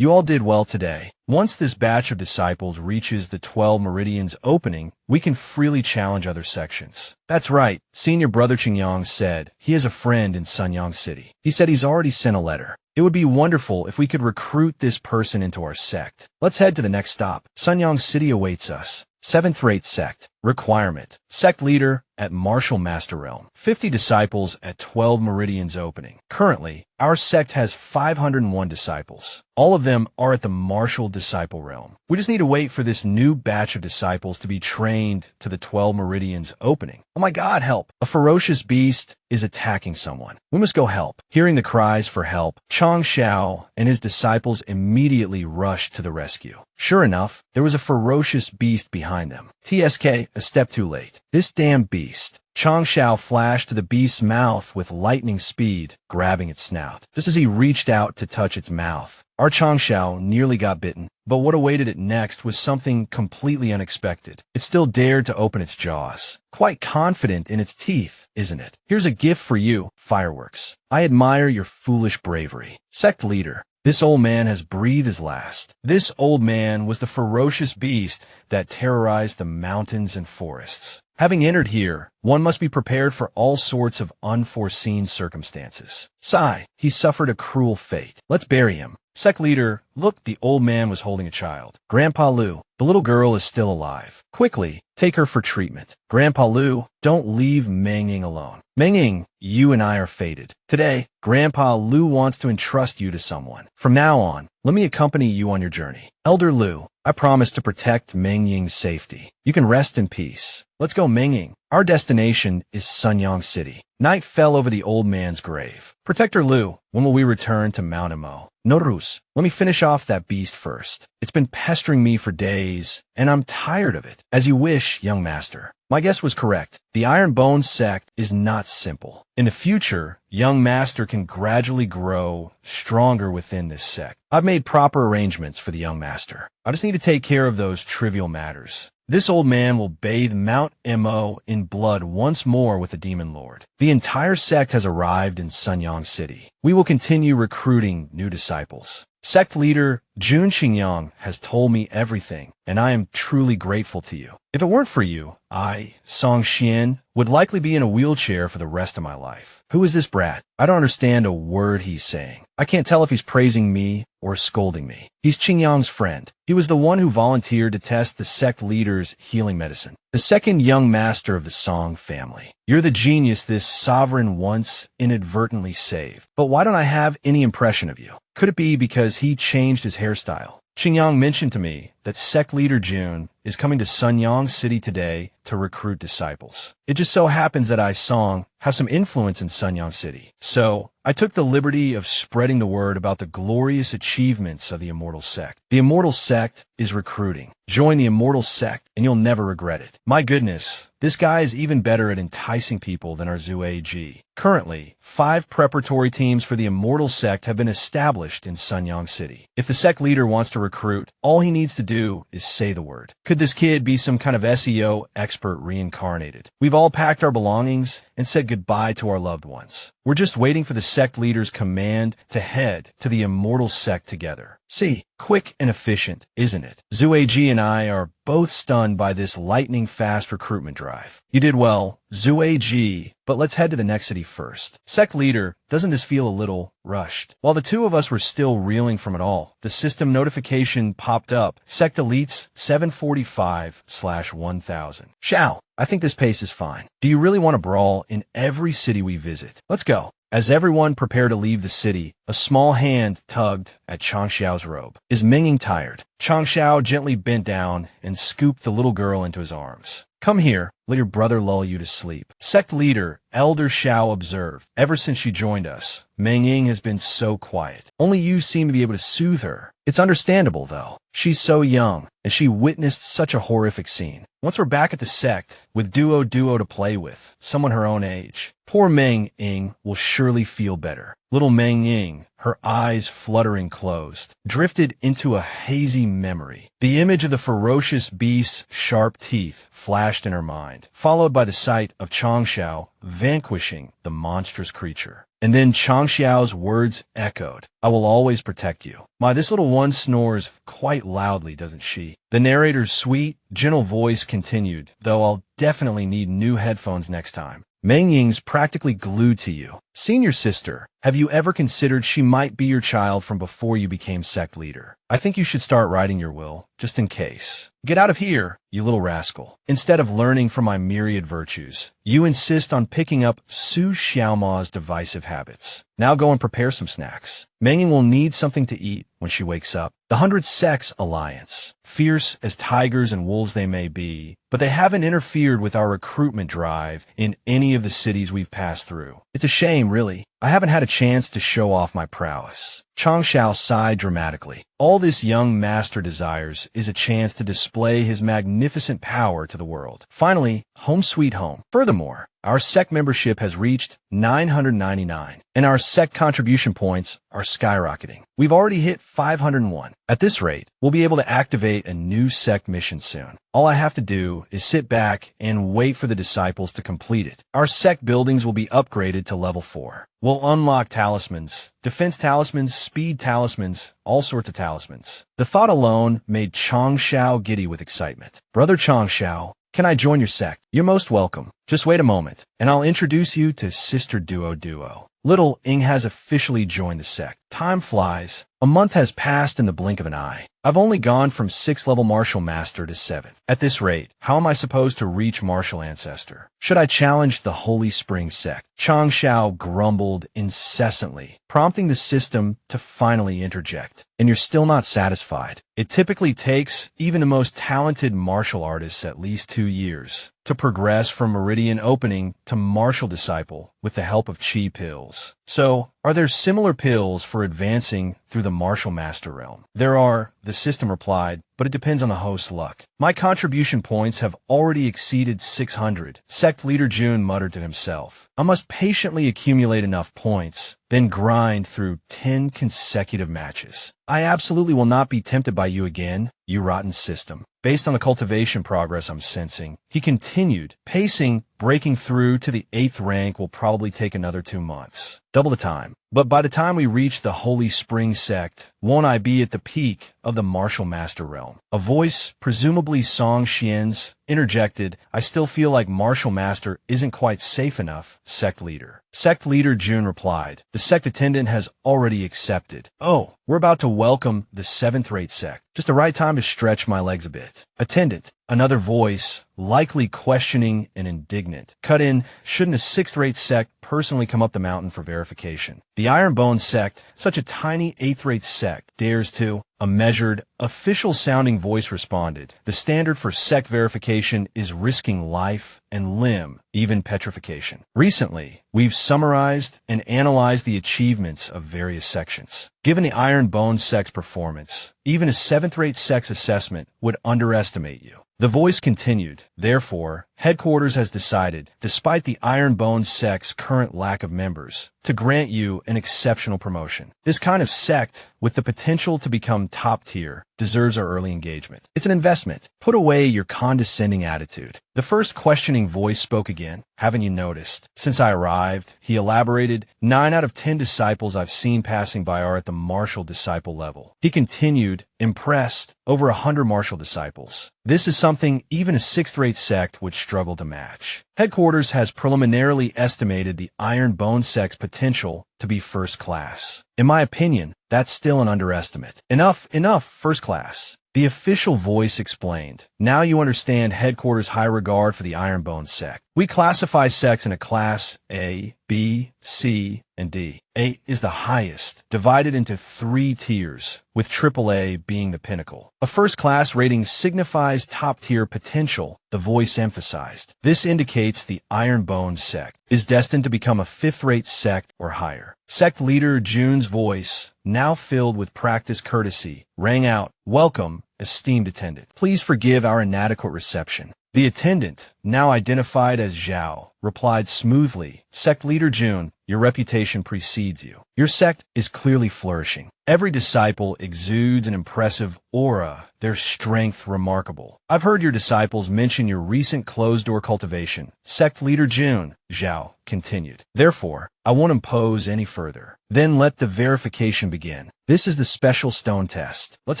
[SPEAKER 1] You all did well today. Once this batch of disciples reaches the 12 meridians opening, we can freely challenge other sections. That's right, Senior Brother Qingyang said he has a friend in Sunyang City. He said he's already sent a letter. It would be wonderful if we could recruit this person into our sect. Let's head to the next stop. Sunyang City awaits us. 7th rate sect. Requirement. Sect leader at Martial Master Realm. 50 disciples at 12 meridians opening. Currently, our sect has 501 disciples. All of them are at the Martial Disciple Realm. We just need to wait for this new batch of disciples to be trained to the 12 meridians opening. Oh my God, help! A ferocious beast is attacking someone. We must go help. Hearing the cries for help, Chang Xiao and his disciples immediately rushed to the rescue. Sure enough, there was a ferocious beast behind them. TSK, a step too late. This damn beast. Chang Xiao flashed to the beast's mouth with lightning speed, grabbing its snout. Just as he reached out to touch its mouth, our Chang Xiao nearly got bitten. But what awaited it next was something completely unexpected. It still dared to open its jaws. Quite confident in its teeth, isn't it? Here's a gift for you, fireworks. I admire your foolish bravery. Sect leader. This old man has breathed his last. This old man was the ferocious beast that terrorized the mountains and forests. Having entered here, one must be prepared for all sorts of unforeseen circumstances. Sigh, he suffered a cruel fate. Let's bury him. Sect leader, look, the old man was holding a child. Grandpa Lu, the little girl is still alive. Quickly, take her for treatment. Grandpa Lu, don't leave Mengying alone. Mengying, you and I are fated. Today, Grandpa Lu wants to entrust you to someone. From now on, let me accompany you on your journey. Elder Lu, I promise to protect Mengying's safety. You can rest in peace. Let's go, Mengying. Our destination is Sunyang City. Night fell over the old man's grave. Protector Lu, when will we return to Mount Emo? Norus, let me finish off that beast first. It's been pestering me for days, and I'm tired of it. As you wish, young master. My guess was correct. The Iron Bone sect is not simple. In the future, young master can gradually grow stronger within this sect. I've made proper arrangements for the young master. I just need to take care of those trivial matters. This old man will bathe Mount Mo in blood once more with the Demon Lord. The entire sect has arrived in Sunyang City. We will continue recruiting new disciples. Sect leader Jun Xingyang has told me everything, and I am truly grateful to you. If it weren't for you, I, Song Xian, would likely be in a wheelchair for the rest of my life. Who is this brat? I don't understand a word he's saying. I can't tell if he's praising me or scolding me. He's Qingyang's friend. He was the one who volunteered to test the sect leader's healing medicine. The second young master of the Song family. You're the genius this sovereign once inadvertently saved. But why don't I have any impression of you? Could it be because he changed his hairstyle? Qingyang mentioned to me that sect leader Jun is coming to Sunyang City today to recruit disciples. It just so happens that I Song has some influence in Sunyang City. So I took the liberty of spreading the word about the glorious achievements of the Immortal Sect. The Immortal Sect is recruiting. Join the Immortal Sect and you'll never regret it. My goodness, this guy is even better at enticing people than our Zue Ji. Currently, 5 preparatory teams for the Immortal Sect have been established in Sunyang City. If the sect leader wants to recruit, all he needs to do is say the word. Could this kid be some kind of SEO expert reincarnated? We've all packed our belongings and said goodbye to our loved ones. We're just waiting for the sect leader's command to head to the Immortal Sect together. See, quick and efficient, isn't it? Zue Ji and I are both stunned by this lightning-fast recruitment drive. You did well, Zue Ji, but let's head to the next city first. Sect leader, doesn't this feel a little rushed? While the two of us were still reeling from it all, the system notification popped up. Sect Elites 745/1000. Xiao, I think this pace is fine. Do you really want to brawl in every city we visit? Let's go. As everyone prepared to leave the city, a small hand tugged at Changxiao's robe. Is Minging tired? Changxiao gently bent down and scooped the little girl into his arms. Come here, let your brother lull you to sleep. Sect leader, Elder Xiao observed. Ever since she joined us, Meng Ying has been so quiet. Only you seem to be able to soothe her. It's understandable, though. She's so young, and she witnessed such a horrific scene. Once we're back at the sect, with Duo to play with, someone her own age, poor Meng Ying will surely feel better. Little Meng Ying, her eyes fluttering closed, drifted into a hazy memory. The image of the ferocious beast's sharp teeth flashed in her mind, followed by the sight of Changxiao vanquishing the monstrous creature. And then Changxiao's words echoed, I will always protect you. My, this little one snores quite loudly, doesn't she? The narrator's sweet, gentle voice continued, though I'll definitely need new headphones next time. Meng Ying's practically glued to you. Senior sister, have you ever considered she might be your child from before you became sect leader? I think you should start writing your will, just in case. Get out of here, you little rascal. Instead of learning from my myriad virtues, you insist on picking up Su Xiaoma's divisive habits. Now go and prepare some snacks. Meng Ying will need something to eat when she wakes up. The 100 Sects Alliance, fierce as tigers and wolves they may be, but they haven't interfered with our recruitment drive in any of the cities we've passed through. It's a shame, really. I haven't had a chance to show off my prowess. Changxiao sighed dramatically. All this young master desires is a chance to display his magnificent power to the world. Finally, home sweet home. Furthermore, our sect membership has reached 999, and our sect contribution points are skyrocketing. We've already hit 501. At this rate, we'll be able to activate a new sect mission soon. All I have to do is sit back and wait for the disciples to complete it. Our sect buildings will be upgraded to level 4. We'll unlock talismans, defense talismans, speed talismans, all sorts of talismans. The thought alone made Changxiao giddy with excitement. Brother Changxiao, can I join your sect? You're most welcome. Just wait a moment, and I'll introduce you to Sister Duo. Little Ying has officially joined the sect. Time flies. A month has passed in the blink of an eye. I've only gone from 6th level Martial Master to 7th. At this rate, how am I supposed to reach Martial Ancestor? Should I challenge the Holy Spring sect? Changxiao grumbled incessantly, prompting the system to finally interject. And you're still not satisfied. It typically takes even the most talented martial artists at least 2 years to progress from Meridian Opening to Martial Disciple with the help of Chi pills. So, are there similar pills for advancing through the Martial Master realm? There are, the system replied, but it depends on the host's luck. My contribution points have already exceeded 600. Sect leader Jun muttered to himself. I must patiently accumulate enough points, then grind through 10 consecutive matches. I absolutely will not be tempted by you again, you rotten system. Based on the cultivation progress I'm sensing, he continued, pacing, breaking through to the 8th rank will probably take another 2 months. Double the time. But by the time we reach the Holy Spring sect, won't I be at the peak of the Martial Master realm? A voice, presumably Song Xian's, interjected, I still feel like Martial Master isn't quite safe enough, sect leader. Sect leader Jun replied, the sect attendant has already accepted. Oh, we're about to welcome the 7th-rate sect. Just the right time to stretch my legs a bit. Attendant, another voice, likely questioning and indignant, cut in, shouldn't a 6th-rate sect personally come up the mountain for verification? The Ironbone sect, such a tiny 8th-rate sect, dares to? A measured, official-sounding voice responded. The standard for sect verification is risking life and limb, even petrification. Recently, we've summarized and analyzed the achievements of various sections. Given the Ironbone sect's performance, even a 7th-rate sect's assessment would underestimate you. The voice continued, therefore, Headquarters has decided, despite the Ironbone sect's current lack of members, to grant you an exceptional promotion. This kind of sect, with the potential to become top tier, deserves our early engagement. It's an investment. Put away your condescending attitude. The first questioning voice spoke again. Haven't you noticed? Since I arrived, he elaborated, 9 out of 10 disciples I've seen passing by are at the martial disciple level. He continued, impressed, over 100 martial disciples. This is something even a 6th-rate sect would struggle to match. Headquarters has preliminarily estimated the Ironbone sect's potential to be first class. In my opinion, that's still an underestimate. Enough, first class. The official voice explained, "Now you understand headquarters' high regard for the Ironbone sect. We classify sects into class A, B, C, and D. A is the highest, divided into 3 tiers, with AAA being the pinnacle. A first-class rating signifies top-tier potential," the voice emphasized. "This indicates the Ironbone sect is destined to become a 5th-rate sect or higher." Sect leader Jun's voice, now filled with practiced courtesy, rang out, "Welcome, esteemed attendant. Please forgive our inadequate reception." The attendant, now identified as Zhao, replied smoothly, "Sect leader Jun, your reputation precedes you. Your sect is clearly flourishing. Every disciple exudes an impressive aura, their strength remarkable. I've heard your disciples mention your recent closed-door cultivation." Sect leader Jun, Zhao, continued. "Therefore, I won't impose any further. Then let the verification begin. This is the special stone test. Let's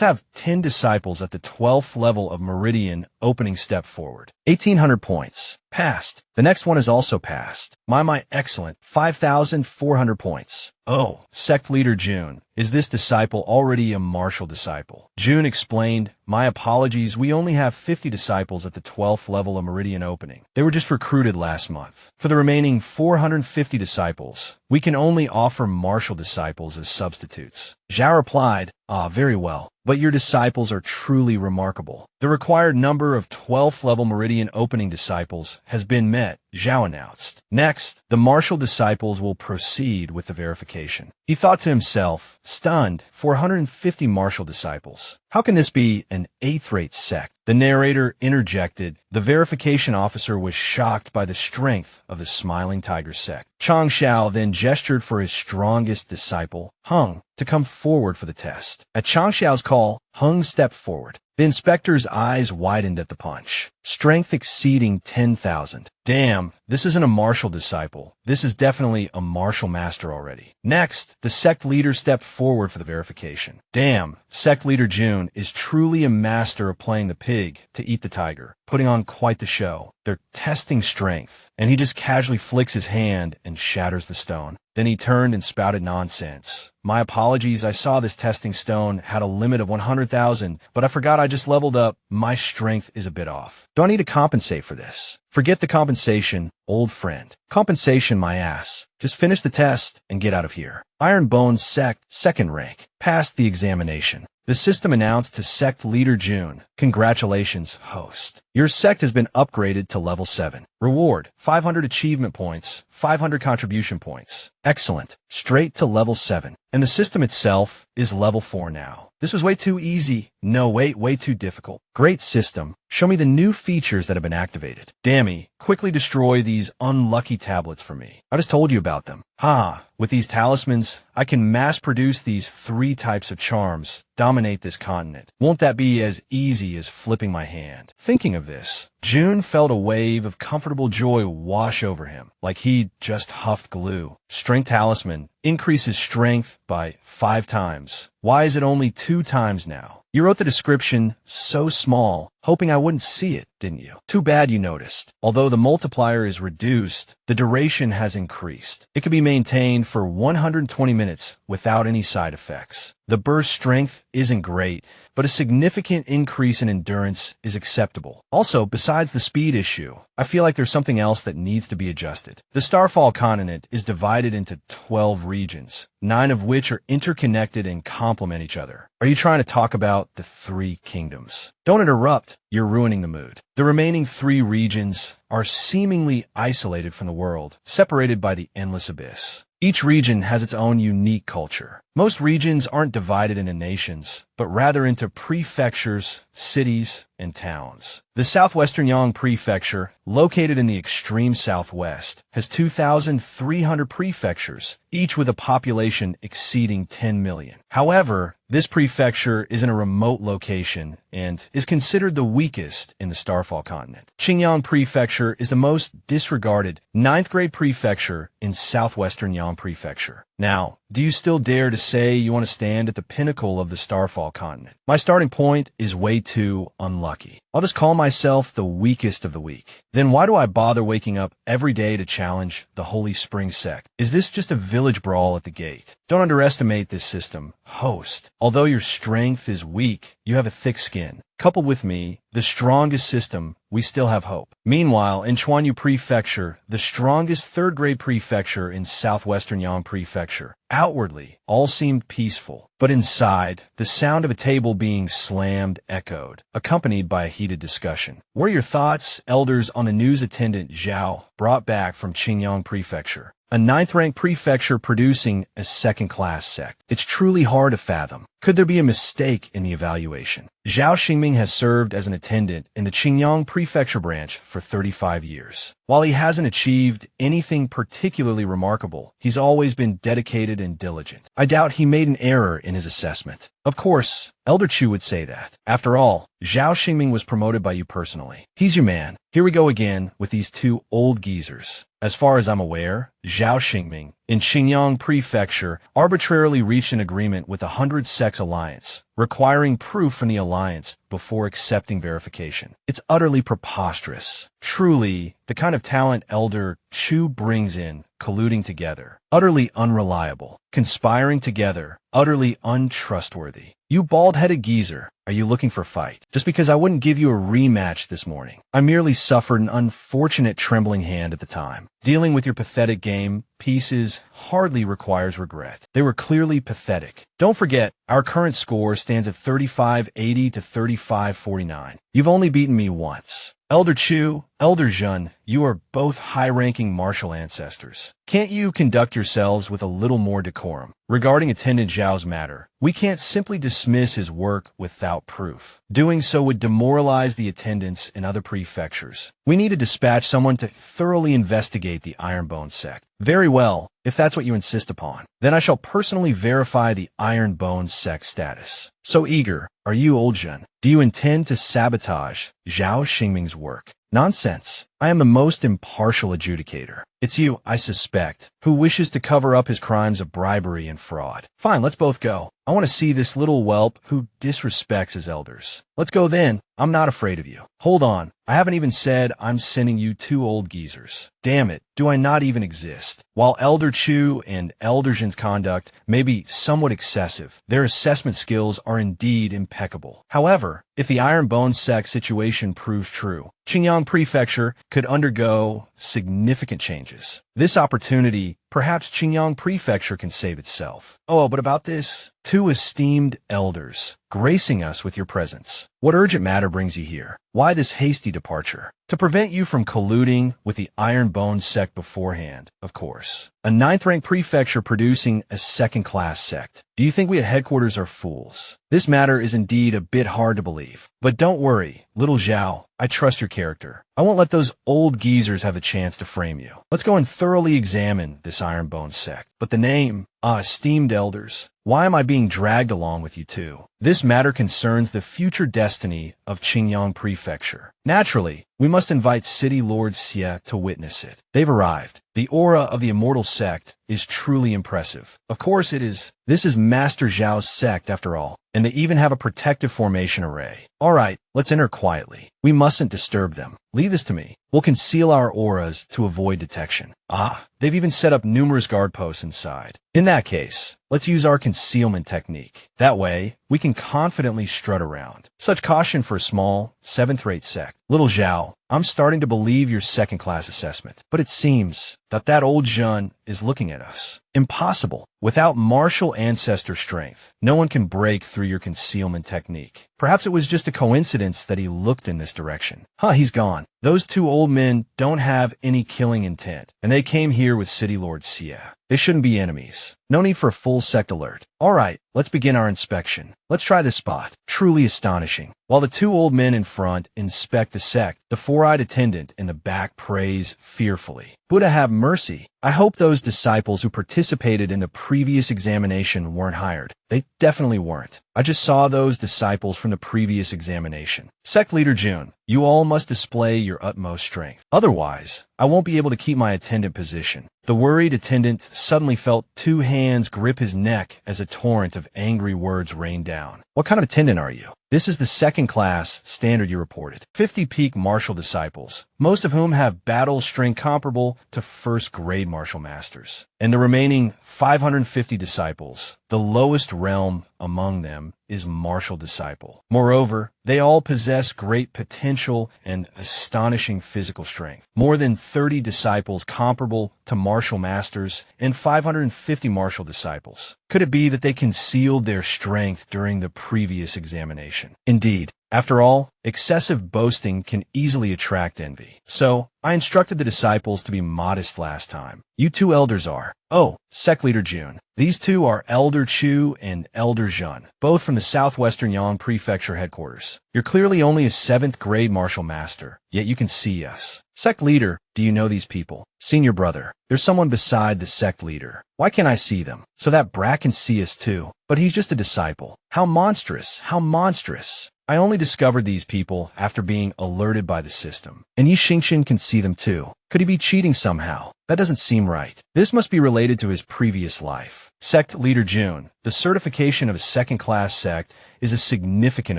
[SPEAKER 1] have 10 disciples at the 12th level of Meridian opening step forward. 1,800 points. Passed. The next one is also passed. My excellent. 5,400 points. Oh, sect leader Jun, is this disciple already a martial disciple?" Jun explained, "My apologies, we only have 50 disciples at the 12th level of Meridian opening. They were just recruited last month. For the remaining 450 disciples, we can only offer martial disciples as substitutes." Zhao replied, "Ah, very well. But your disciples are truly remarkable. The required number of 12th level Meridian opening disciples has been met," Zhao announced. "Next, the martial disciples will proceed with the verification." He thought to himself, stunned, 450 martial disciples. How can this be an 8th-rate sect? The narrator interjected. The verification officer was shocked by the strength of the Smiling Tiger sect. Chang Xiao then gestured for his strongest disciple, Hung, to come forward for the test. At Chang Xiao's call, Hung stepped forward. The inspector's eyes widened at the punch. Strength exceeding 10,000. Damn, this isn't a martial disciple. This is definitely a martial master already. Next, the sect leader stepped forward for the verification. Damn, sect leader Jun is truly a master of playing the pig to eat the tiger, putting on quite the show. They're testing strength, and he just casually flicks his hand and shatters the stone. Then he turned and spouted nonsense. "My apologies, I saw this testing stone had a limit of 100,000, but I forgot I just leveled up. My strength is a bit off. Do I need to compensate for this?" "Forget the compensation, old friend. Compensation my ass. Just finish the test and get out of here." Ironbone sect, 2nd rank, passed the examination. The system announced to sect leader Jun, "Congratulations, host. Your sect has been upgraded to level 7. Reward, 500 achievement points, 500 contribution points. Excellent. Straight to level 7. And the system itself is level 4 now. This was way too easy. No, wait, way too difficult. Great system. Show me the new features that have been activated. Dammy, quickly destroy these unlucky tablets for me. I just told you about them. Ha, with these talismans, I can mass produce these 3 types of charms, dominate this continent. Won't that be as easy as flipping my hand?" Thinking of this, Jun felt a wave of comfortable joy wash over him, like he'd just huffed glue. Strength talisman increases strength by 5 times. Why is it only 2 times now? You wrote the description so small, hoping I wouldn't see it, didn't you? Too bad you noticed. Although the multiplier is reduced, the duration has increased. It can be maintained for 120 minutes without any side effects. The burst strength isn't great, but a significant increase in endurance is acceptable. Also, besides the speed issue, I feel like there's something else that needs to be adjusted. The Starfall continent is divided into 12 regions, 9 of which are interconnected and complement each other. Are you trying to talk about the 3 kingdoms? Don't interrupt. You're ruining the mood. The remaining 3 regions are seemingly isolated from the world, separated by the endless abyss. Each region has its own unique culture. Most regions aren't divided into nations, but rather into prefectures, cities, and towns. The southwestern Yang Prefecture, located in the extreme southwest, has 2,300 prefectures, each with a population exceeding 10 million. However, this prefecture is in a remote location and is considered the weakest in the Starfall continent. Qingyang Prefecture is the most disregarded 9th grade prefecture in southwestern Yang Prefecture. Now, do you still dare to say you want to stand at the pinnacle of the Starfall continent? My starting point is way too unlucky. I'll just call myself the weakest of the weak. Then why do I bother waking up every day to challenge the Holy Spring sect? Is this just a village brawl at the gate? Don't underestimate this system, host. Although your strength is weak, you have a thick skin. Coupled with me, the strongest system, we still have hope. Meanwhile, in Chuanyu Prefecture, the strongest third-grade prefecture in southwestern Yang Prefecture, outwardly, all seemed peaceful. But inside, the sound of a table being slammed echoed, accompanied by a heated discussion. What are your thoughts, elders, on the news attendant Zhao brought back from Qingyang Prefecture? A ninth-rank prefecture producing a second-class sect. It's truly hard to fathom. Could there be a mistake in the evaluation? Zhao Xingming has served as an attendant in the Qingyang Prefecture branch for 35 years. While he hasn't achieved anything particularly remarkable, he's always been dedicated and diligent. I doubt he made an error in his assessment. Of course, Elder Chu would say that. After all, Zhao Xingming was promoted by you personally. He's your man. Here we go again with these two old geezers. As far as I'm aware, Zhao Xingming, in Qingyang Prefecture, arbitrarily reached an agreement with the 100 Sects Alliance, requiring proof from the alliance before accepting verification. It's utterly preposterous. Truly, the kind of talent Elder Chu brings in, colluding together. Utterly unreliable. Conspiring together. Utterly untrustworthy. You bald-headed geezer, are you looking for fight? Just because I wouldn't give you a rematch this morning. I merely suffered an unfortunate trembling hand at the time. Dealing with your pathetic game pieces hardly requires regret. They were clearly pathetic. Don't forget, our current score stands at 35-80 to 35-49. You've only beaten me once. Elder Chu, Elder Zhun, you are both high-ranking martial ancestors. Can't you conduct yourselves with a little more decorum? Regarding Attendant Zhao's matter, we can't simply dismiss his work without proof. Doing so would demoralize the attendants in other prefectures. We need to dispatch someone to thoroughly investigate the Ironbone sect. Very well, if that's what you insist upon. Then I shall personally verify the Ironbone sect status. So eager, are you, Old Zhen? Do you intend to sabotage Zhao Xingming's work? Nonsense. I am the most impartial adjudicator. It's you, I suspect, who wishes to cover up his crimes of bribery and fraud. Fine, let's both go. I want to see this little whelp who disrespects his elders. Let's go then. I'm not afraid of you. Hold on. I haven't even said I'm sending you two old geezers. Damn it, do I not even exist? While Elder Chu and Elder Zhen's conduct may be somewhat excessive, their assessment skills are indeed impeccable. However, if the Ironbone sect situation proves true, Qingyang Prefecture could undergo significant changes. This opportunity, perhaps Qingyang Prefecture can save itself. Oh, but about this, two esteemed elders, gracing us with your presence. What urgent matter brings you here? Why this hasty departure? To prevent you from colluding with the Ironbone sect beforehand, of course. A ninth-rank prefecture producing a second-class sect. Do you think we at headquarters are fools? This matter is indeed a bit hard to believe. But don't worry, little Zhao. I trust your character. I won't let those old geezers have a chance to frame you. Let's go and thoroughly examine this Ironbone sect. But the name, esteemed elders, why am I being dragged along with you two? This matter concerns the future destiny of Qingyang Prefecture. Naturally, we must invite City Lord Xie to witness it. They've arrived. The aura of the immortal sect is truly impressive. Of course it is. This is Master Zhao's sect after all, and they even have a protective formation array. All right, let's enter quietly. We mustn't disturb them. Leave this to me. We'll conceal our auras to avoid detection. Ah, they've even set up numerous guard posts inside. In that case, let's use our concealment technique. That way, we can confidently strut around. Such caution for a small, seventh-rate sect. Little Zhao, I'm starting to believe your second-class assessment, but it seems that old Zhen is looking at us. Impossible. Without martial ancestor strength, no one can break through your concealment technique. Perhaps it was just a coincidence that he looked in this direction. He's gone. Those two old men don't have any killing intent, and they came here with City Lord Xie. They shouldn't be enemies. No need for a full sect alert. All right, let's begin our inspection. Let's try this spot. Truly astonishing. While the two old men in front inspect the sect, the four-eyed attendant in the back prays fearfully. Buddha have mercy. I hope those disciples who participated in the previous examination weren't hired. They definitely weren't. I just saw those disciples from the previous examination. Sect Leader Jun, you all must display your utmost strength. Otherwise, I won't be able to keep my attendant position. The worried attendant suddenly felt two hands grip his neck as a torrent of angry words rained down. What kind of attendant are you? This is the second-class standard you reported. 50 peak martial disciples, most of whom have battle strength comparable to first-grade martial masters. And the remaining 550 disciples, the lowest realm among them is martial disciple. Moreover, they all possess great potential and astonishing physical strength. More than 30 disciples comparable to martial masters and 550 martial disciples. Could it be that they concealed their strength during the previous examination? Indeed. After all, excessive boasting can easily attract envy. So, I instructed the disciples to be modest last time. You two elders are. Oh, Sect Leader Jun. These two are Elder Chu and Elder Jun, both from the southwestern Yang Prefecture headquarters. You're clearly only a 7th grade martial master, yet you can see us. Sect Leader, do you know these people? Senior brother, there's someone beside the Sect Leader. Why can't I see them? So that brat can see us too. But he's just a disciple. How monstrous, how monstrous. I only discovered these people after being alerted by the system. And Yi Xingxin can see them too. Could he be cheating somehow? That doesn't seem right. This must be related to his previous life. Sect Leader Jun, the certification of a second-class sect is a significant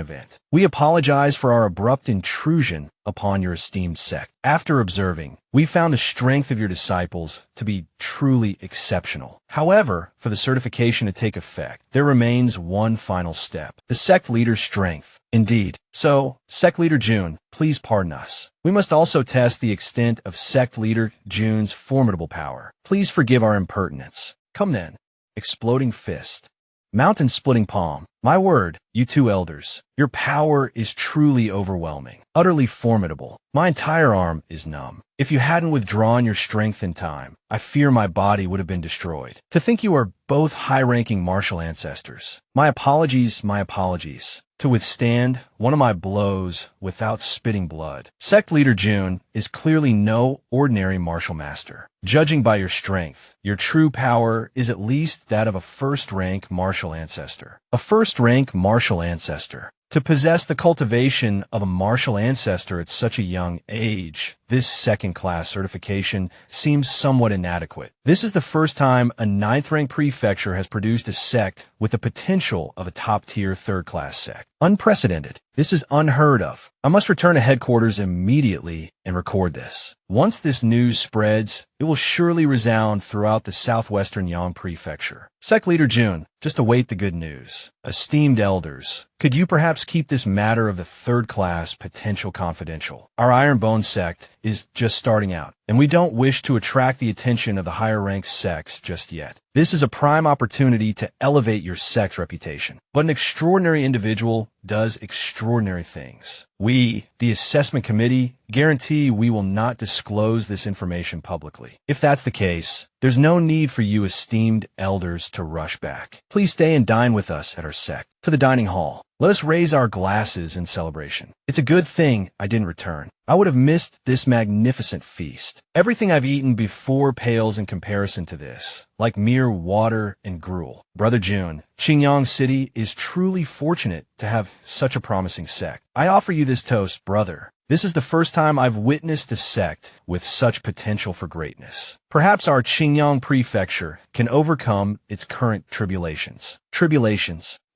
[SPEAKER 1] event. We apologize for our abrupt intrusion upon your esteemed sect. After observing, we found the strength of your disciples to be truly exceptional. However, for the certification to take effect, there remains one final step, the sect leader's strength. Indeed. So, Sect Leader Jun, please pardon us. We must also test the extent of Sect Leader Jun's formidable power. Please forgive our impertinence. Come then. Exploding fist. Mountain-splitting palm. My word, you two elders. Your power is truly overwhelming. Utterly formidable. My entire arm is numb. If you hadn't withdrawn your strength in time, I fear my body would have been destroyed. To think you are both high-ranking martial ancestors. My apologies, my apologies. To withstand one of my blows without spitting blood. Sect Leader Jun is clearly no ordinary martial master. Judging by your strength, your true power is at least that of a first-rank martial ancestor. A first-rank martial ancestor. To possess the cultivation of a martial ancestor at such a young age, this second-class certification seems somewhat inadequate. This is the first time a 9th-rank prefecture has produced a sect with the potential of a top-tier 3rd-class sect. Unprecedented. This is unheard of. I must return to headquarters immediately and record this. Once this news spreads, it will surely resound throughout the southwestern Yang Prefecture. Sect Leader Jun, just await the good news. Esteemed elders, could you perhaps keep this matter of the 3rd class potential confidential? Our Ironbone sect is just starting out, and we don't wish to attract the attention of the higher-ranked sects just yet. This is a prime opportunity to elevate your sect's reputation. But an extraordinary individual does extraordinary things. We, the assessment committee, guarantee we will not disclose this information publicly. If that's the case, there's no need for you esteemed elders to rush back. Please stay and dine with us at our sect. To the dining hall. Let us raise our glasses in celebration. It's a good thing I didn't return. I would have missed this magnificent feast. Everything I've eaten before pales in comparison to this, like mere water and gruel. Brother Jun, Qingyang City is truly fortunate to have such a promising sect. I offer you this toast, brother. This is the first time I've witnessed a sect with such potential for greatness. Perhaps our Qingyang Prefecture can overcome its current tribulations.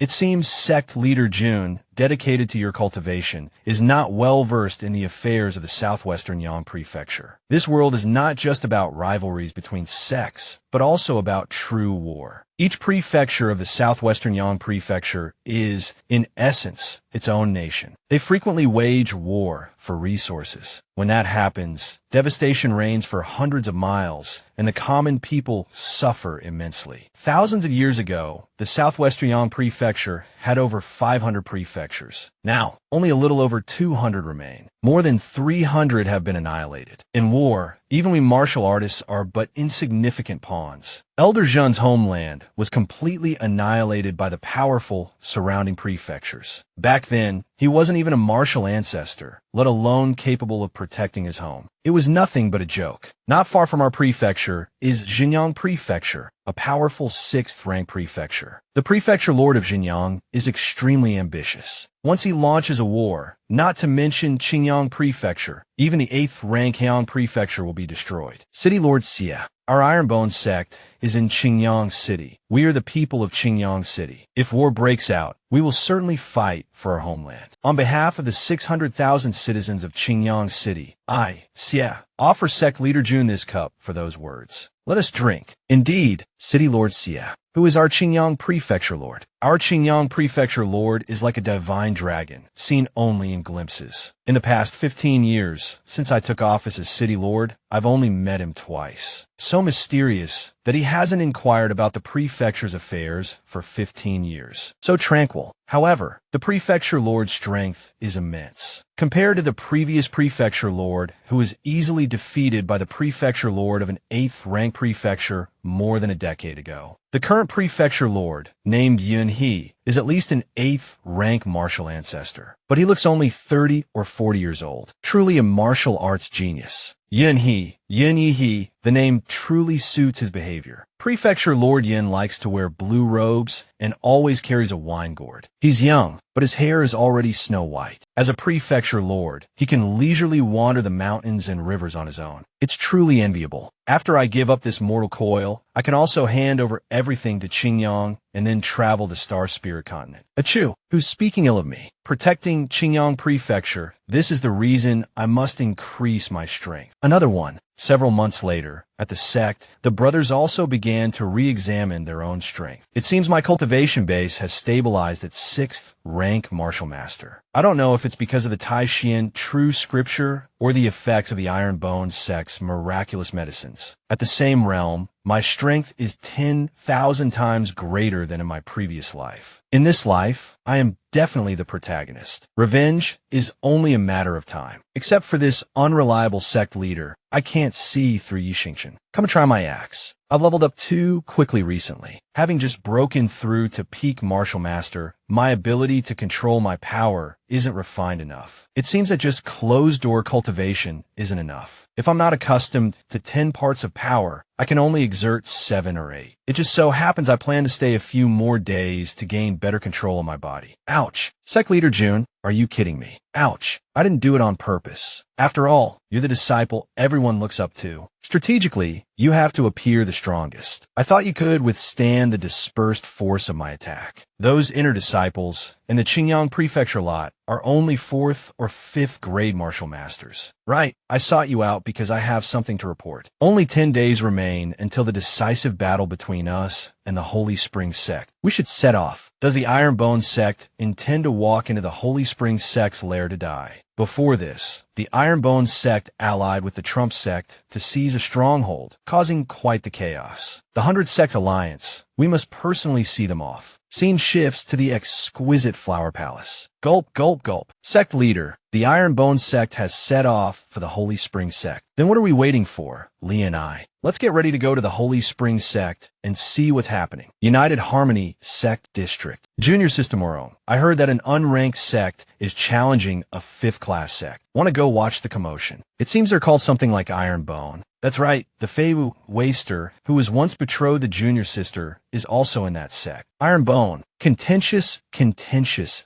[SPEAKER 1] It seems Sect Leader Jun, dedicated to your cultivation, is not well versed in the affairs of the southwestern Yang Prefecture. This world is not just about rivalries between sects, but also about true war. Each prefecture of the southwestern Yang Prefecture is, in essence, its own nation. They frequently wage war for resources. When that happens, devastation reigns for hundreds of miles, and the common people suffer immensely. Thousands of years ago, the southwestern Yang Prefecture had over 500 prefectures. Now, only a little over 200 remain. More than 300 have been annihilated. In war, even we martial artists are but insignificant pawns. Elder Jun's homeland was completely annihilated by the powerful surrounding prefectures. Back then, he wasn't even a martial ancestor, let alone capable of protecting his home. It was nothing but a joke. Not far from our prefecture is Xinjiang Prefecture, a powerful 6th-rank prefecture. The prefecture lord of Xinjiang is extremely ambitious. Once he launches a war, not to mention Qingyang Prefecture, even the 8th-rank Yang Prefecture will be destroyed. City Lord Xia, Our Ironbone sect is in Qingyang City. We are the people of Qingyang City. If war breaks out, we will certainly fight for our homeland. On behalf of the 600,000 citizens of Qingyang City, I, Xia, offer sect leader Jun this cup for those words. Let us drink. Indeed, City Lord Xia, who is our Qingyang Prefecture Lord. Our Qingyang Prefecture Lord is like a divine dragon, seen only in glimpses. In the past 15 years, since I took office as City Lord, I've only met him twice. So mysterious that he hasn't inquired about the prefecture's affairs for 15 years. So tranquil. However, the Prefecture Lord's strength is immense. Compared to the previous Prefecture Lord, who was easily defeated by the Prefecture Lord of an 8th rank prefecture more than a decade ago. The current Prefecture Lord, named Yun He, is at least an 8th rank martial ancestor. But he looks only 30 or 40 years old. Truly a martial arts genius. Yun He, Yun Yi He, the name truly suits his behavior. Prefecture Lord Yin likes to wear blue robes and always carries a wine gourd. He's young, but his hair is already snow white. As a Prefecture Lord, he can leisurely wander the mountains and rivers on his own. It's truly enviable. After I give up this mortal coil, I can also hand over everything to Qingyang and then travel the Star Spirit continent. Achoo, who's speaking ill of me? Protecting Qingyang Prefecture, this is the reason I must increase my strength. Another one. Several months later, at the sect, the brothers also began to re-examine their own strength. It seems my cultivation base has stabilized at 6th rank martial master. I don't know if it's because of the Tai Xian true scripture or the effects of the Ironbone sect's miraculous medicines. At the same realm, my strength is 10,000 times greater than in my previous life. In this life, I am definitely the protagonist. Revenge is only a matter of time. Except for this unreliable sect leader, I can't see through Yixingchen. Come and try my axe. I've leveled up too quickly recently. Having just broken through to peak martial master, my ability to control my power isn't refined enough. It seems that just closed-door cultivation isn't enough. If I'm not accustomed to 10 parts of power, I can only exert 7 or 8. It just so happens I plan to stay a few more days to gain better control of my body. Ouch. Sect Leader Jun, are you kidding me? Ouch. I didn't do it on purpose. After all, you're the disciple everyone looks up to. Strategically, you have to appear the strongest. I thought you could withstand the dispersed force of my attack. Those inner disciples in the Qingyang Prefecture lot are only 4th or 5th grade martial masters. Right, I sought you out because I have something to report. Only 10 days remain until the decisive battle between us and the Holy Spring sect. We should set off. Does the Ironbone sect intend to walk into the Holy Spring sect's lair to die? Before this, the Ironbone sect allied with the Trump sect to seize a stronghold, causing quite the chaos. The 100 Sect Alliance, we must personally see them off. Scene shifts to the exquisite Flower Palace. Gulp, gulp, gulp. Sect leader, the Ironbone sect has set off for the Holy Spring sect. Then what are we waiting for, Lee and I? Let's get ready to go to the Holy Spring sect and see what's happening. United Harmony Sect District. Junior System Moron, I heard that an unranked sect is challenging a 5th class sect. Want to go watch the commotion? It seems they're called something like Ironbone. That's right, the Feiwu Waster, who was once betrothed to Junior Sister, is also in that sect. Ironbone, contentious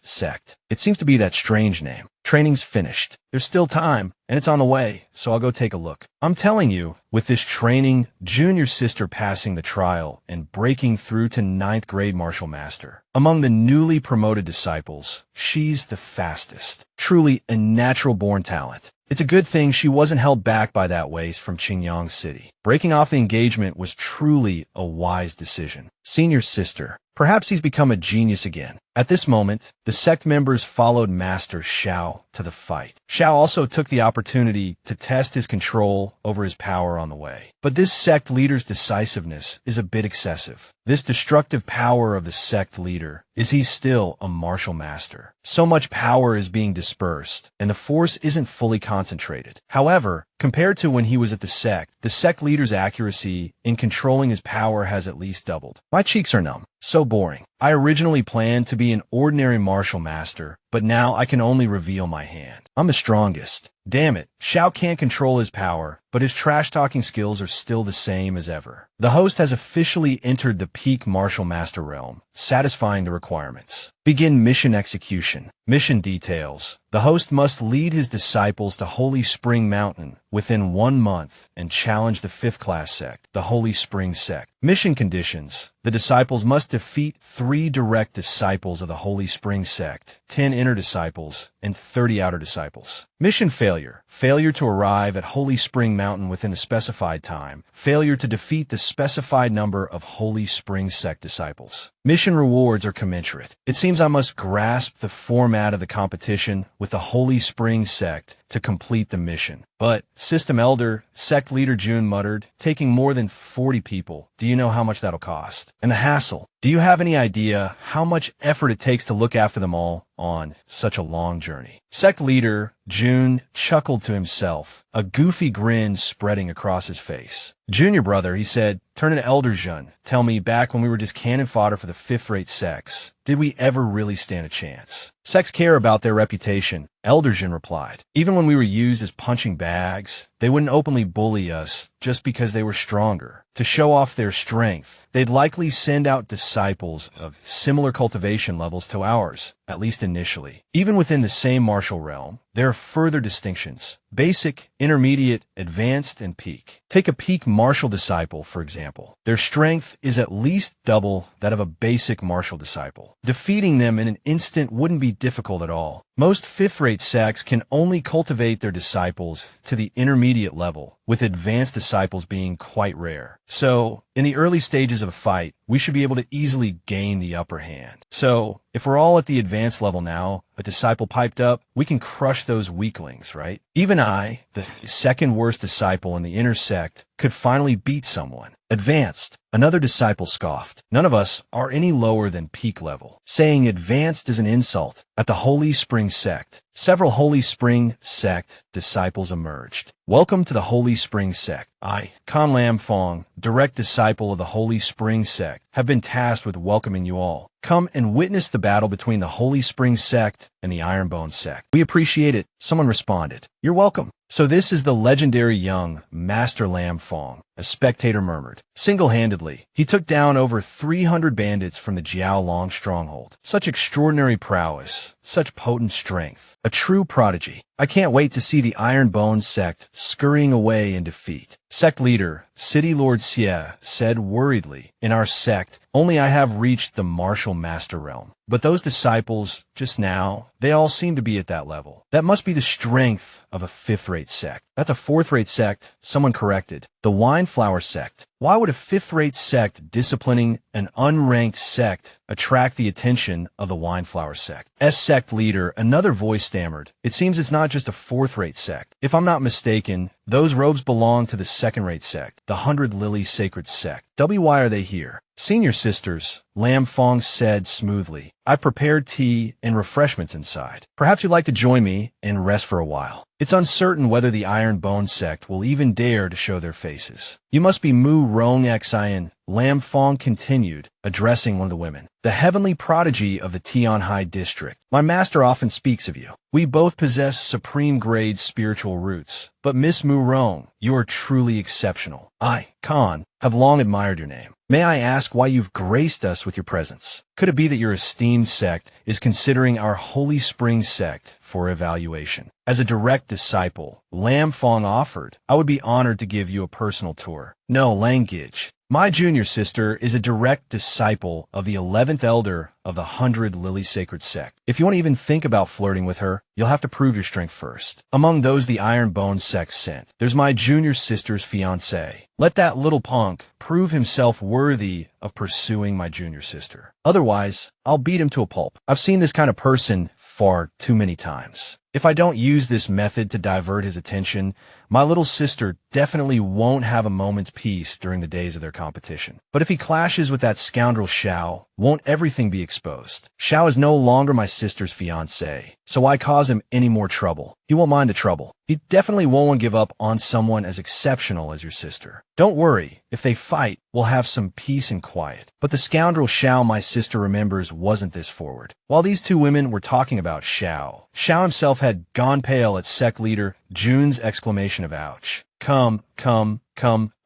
[SPEAKER 1] sect. It seems to be that strange name. Training's finished. There's still time, and it's on the way, so I'll go take a look. I'm telling you, with this training, Junior Sister passing the trial and breaking through to 9th grade martial master. Among the newly promoted disciples, she's the fastest. Truly a natural-born talent. It's a good thing she wasn't held back by that waste from Qingyang City. Breaking off the engagement was truly a wise decision. Senior Sister. Perhaps he's become a genius again. At this moment, the sect members followed Master Xiao to the fight. Xiao also took the opportunity to test his control over his power on the way. But this sect leader's decisiveness is a bit excessive. This destructive power of the sect leader is he's still a martial master. So much power is being dispersed, and the force isn't fully concentrated. However, compared to when he was at the sect leader's accuracy in controlling his power has at least doubled. My cheeks are numb. So boring. I originally planned to be an ordinary martial master, but now I can only reveal my hand. I'm the strongest. Damn it, Xiao can't control his power, but his trash-talking skills are still the same as ever. The host has officially entered the peak martial master realm, satisfying the requirements. Begin mission execution. Mission details. The host must lead his disciples to Holy Spring Mountain within 1 month and challenge the 5th class sect, the Holy Spring sect. Mission conditions. The disciples must defeat 3 direct disciples of the Holy Spring sect, 10 inner disciples, and 30 outer disciples. Mission failure. Failure to arrive at Holy Spring Mountain within the specified time. Failure to defeat the specified number of Holy Spring sect disciples. Mission rewards are commensurate. It seems I must grasp the format of the competition with the Holy Spring sect to complete the mission. But, System Elder, Sect Leader June muttered, taking more than 40 people, do you know how much that'll cost? And the hassle. Do you have any idea how much effort it takes to look after them all on such a long journey? Sect Leader June chuckled to himself, a goofy grin spreading across his face. Junior brother, he said, turn to Elder Jun. Tell me, back when we were just cannon fodder for the 5th-rate sects, did we ever really stand a chance? Sects care about their reputation, Elder Jun replied. Even when we were used as punching bags, they wouldn't openly bully us just because they were stronger. To show off their strength, they'd likely send out disciples of similar cultivation levels to ours, at least initially. Even within the same martial realm, there are further distinctions: basic, intermediate, advanced, and peak. Take a peak martial disciple, for example. Their strength is at least double that of a basic martial disciple. Defeating them in an instant wouldn't be difficult at all. Most 5th-rate sects can only cultivate their disciples to the intermediate level, with advanced disciples being quite rare. So, in the early stages of a fight, we should be able to easily gain the upper hand. So, if we're all at the advanced level now, a disciple piped up, we can crush those weaklings, right? Even I, the second worst disciple in the inner sect, could finally beat someone. Advanced. Another disciple scoffed. None of us are any lower than peak level. Saying advanced is an insult. At the Holy Spring sect, several Holy Spring sect disciples emerged. Welcome to the Holy Spring sect. I, Kan Lam Fong, direct disciple of the Holy Spring sect, have been tasked with welcoming you all. Come and witness the battle between the Holy Spring sect and the Ironbone sect. We appreciate it, someone responded. You're welcome. So this is the legendary young Master Lam Fong, a spectator murmured. Single-handedly, he took down over 300 bandits from the Jiao Long stronghold. Such extraordinary prowess, such potent strength. A true prodigy. I can't wait to see the Ironbone sect scurrying away in defeat. Sect leader, City Lord Xie, said worriedly, in our sect, only I have reached the martial master realm. But those disciples, just now, they all seem to be at that level. That must be the strength of a 5th-rate sect. That's a 4th-rate sect, someone corrected. The Wineflower sect. Why would a 5th-rate sect disciplining an unranked sect attract the attention of the Wineflower sect? Sect leader, another voice stammered. It seems it's not just a 4th-rate sect. If I'm not mistaken, those robes belong to the 2nd-rate sect, the 100 Lily Sacred sect. Why are they here? Senior sisters, Lam Fong said smoothly. I prepared tea and refreshments inside. Perhaps you'd like to join me and rest for a while. It's uncertain whether the Ironbone sect will even dare to show their faces. You must be Mu Rong Xian, Lam Fong continued, addressing one of the women. The heavenly prodigy of the Tianhai district. My master often speaks of you. We both possess supreme-grade spiritual roots. But Miss Mu Rong, you are truly exceptional. I, Khan, have long admired your name. May I ask why you've graced us with your presence? Could it be that your esteemed sect is considering our Holy Spring sect for evaluation? As a direct disciple, Lam Fong offered, I would be honored to give you a personal tour. No language. My junior sister is a direct disciple of the 11th elder of the 100 Lily Sacred sect. If you want to even think about flirting with her, you'll have to prove your strength first. Among those the Ironbone sect sent, there's my junior sister's fiancé. Let that little punk prove himself worthy of pursuing my junior sister. Otherwise, I'll beat him to a pulp. I've seen this kind of person far too many times. If I don't use this method to divert his attention, my little sister definitely won't have a moment's peace during the days of their competition. But if he clashes with that scoundrel Xiao, won't everything be exposed? Xiao is no longer my sister's fiancé, so why cause him any more trouble? He won't mind the trouble. He definitely won't give up on someone as exceptional as your sister. Don't worry, if they fight, we'll have some peace and quiet. But the scoundrel Xiao my sister remembers wasn't this forward. While these two women were talking about Xiao, Xiao himself himself had gone pale at sect leader Jun's exclamation of ouch. Come.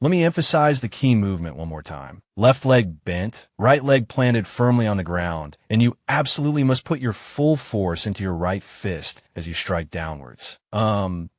[SPEAKER 1] Let me emphasize the key movement one more time. Left leg bent, right leg planted firmly on the ground, and you absolutely must put your full force into your right fist as you strike downwards.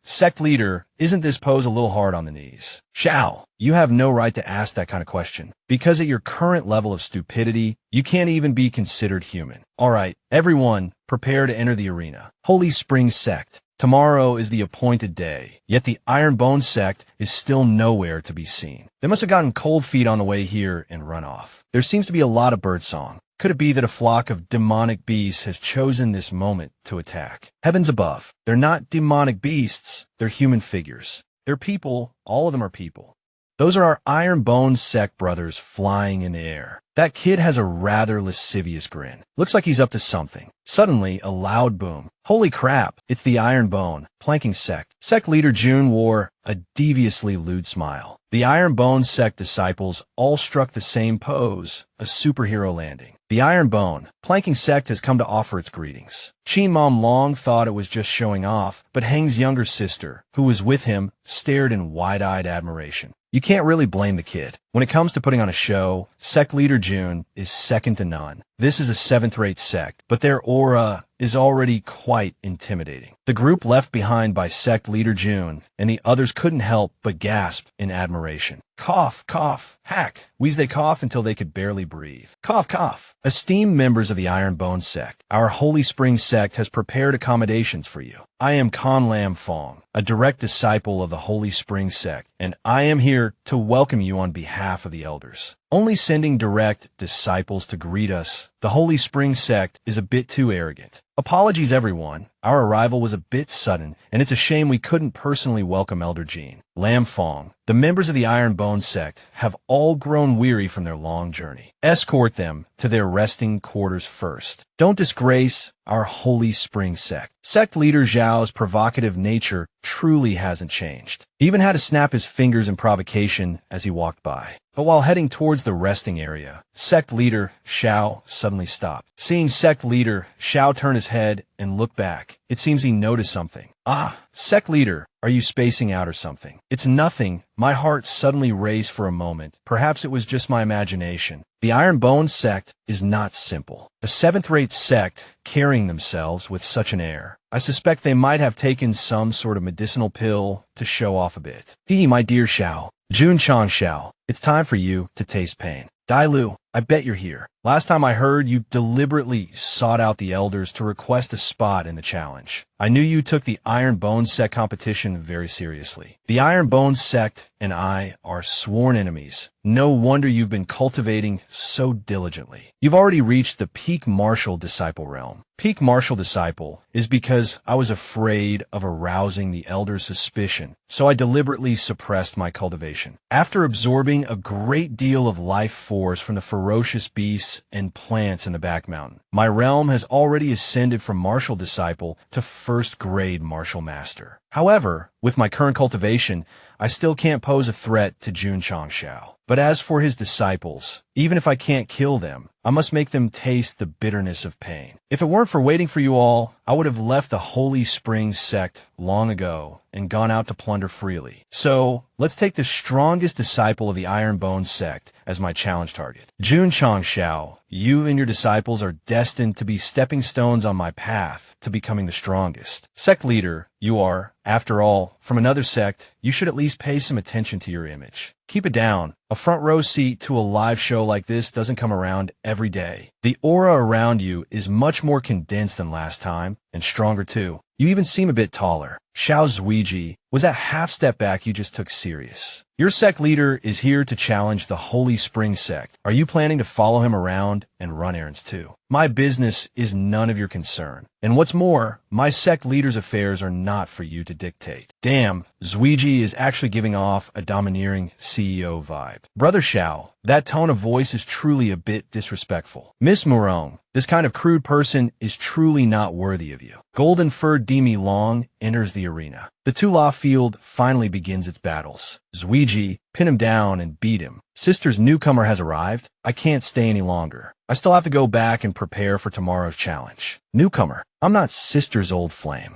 [SPEAKER 1] Sect leader, isn't this pose a little hard on the knees? Shao, you have no right to ask that kind of question, because at your current level of stupidity, you can't even be considered human. Alright, everyone, prepare to enter the arena. Holy Spring Sect. Tomorrow is the appointed day, yet the Iron Bone sect is still nowhere to be seen. They must have gotten cold feet on the way here and run off. There seems to be a lot of birdsong. Could it be that a flock of demonic beasts has chosen this moment to attack? Heavens above, they're not demonic beasts, they're human figures. They're people, all of them are people. Those are our Iron Bone sect brothers flying in the air. That kid has a rather lascivious grin. Looks like he's up to something. Suddenly, a loud boom. Holy crap, it's the Iron Bone, planking sect. Sect leader Jun wore a deviously lewd smile. The Iron Bone sect disciples all struck the same pose, a superhero landing. The Iron Bone, planking sect has come to offer its greetings. Qin Mom long thought it was just showing off, but Heng's younger sister, who was with him, stared in wide-eyed admiration. You can't really blame the kid. When it comes to putting on a show, sect leader Jun is second to none. This is a seventh-rate sect, but their aura is already quite intimidating. The group left behind by sect leader Jun and the others couldn't help but gasp in admiration. Cough, cough, hack, wheeze they cough until they could barely breathe. Cough, cough. Esteemed members of the Iron Bone sect, our Holy Spring sect has prepared accommodations for you. I am Con Lam Fong, a direct disciple of the Holy Spring sect, and I am here to welcome you on behalf of the elders. Only sending direct disciples to greet us, the Holy Spring sect, is a bit too arrogant. Apologies everyone, our arrival was a bit sudden, and it's a shame we couldn't personally welcome Elder Jean. Lam Fong, the members of the Iron Bone sect have all grown weary from their long journey. Escort them to their resting quarters first. Don't disgrace our Holy Spring sect. Sect leader Zhao's provocative nature truly hasn't changed. He even had to snap his fingers in provocation as he walked by. But while heading towards the resting area, sect leader Xiao suddenly stopped. Seeing sect leader, Xiao turned his head and looked back. It seems he noticed something. Ah, sect leader, are you spacing out or something? It's nothing. My heart suddenly raced for a moment. Perhaps it was just my imagination. The Iron Bone sect is not simple. A seventh-rate sect carrying themselves with such an air. I suspect they might have taken some sort of medicinal pill to show off a bit. My dear Xiao, Jun Chang Xiao, it's time for you to taste pain. Dai Lu, I bet you're here. Last time I heard, you deliberately sought out the elders to request a spot in the challenge. I knew you took the Iron Bone sect competition very seriously. The Iron Bone sect and I are sworn enemies. No wonder you've been cultivating so diligently. You've already reached the peak martial disciple realm. Peak martial disciple is because I was afraid of arousing the elders' suspicion, so I deliberately suppressed my cultivation. After absorbing a great deal of life force from the ferocious beasts and plants in the back mountain, my realm has already ascended from martial disciple to first-grade martial master. However, with my current cultivation, I still can't pose a threat to Jun Chang Xiao. But as for his disciples, even if I can't kill them, I must make them taste the bitterness of pain. If it weren't for waiting for you all, I would have left the Holy Spring sect long ago and gone out to plunder freely. So, let's take the strongest disciple of the Iron Bone sect as my challenge target. Jun Chang Xiao, you and your disciples are destined to be stepping stones on my path to becoming the strongest. Sect leader, you are, after all, from another sect, you should at least pay some attention to your image. Keep it down. A front row seat to a live show like this doesn't come around every day. The aura around you is much more condensed than last time, and stronger too. You even seem a bit taller. Xiao Zuiji, was that half step back you just took serious? Your sect leader is here to challenge the Holy Spring sect. Are you planning to follow him around and run errands too? My business is none of your concern. And what's more, my sect leader's affairs are not for you to dictate. Damn, Zuiji is actually giving off a domineering CEO vibe. Brother Xiao, that tone of voice is truly a bit disrespectful. Miss Murong, this kind of crude person is truly not worthy of you. Golden-furred Demi Long enters the arena. The Tula field finally begins its battles. Zuiji, pin him down and beat him. Sister's newcomer has arrived. I can't stay any longer. I still have to go back and prepare for tomorrow's challenge. Newcomer, I'm not Sister's old flame.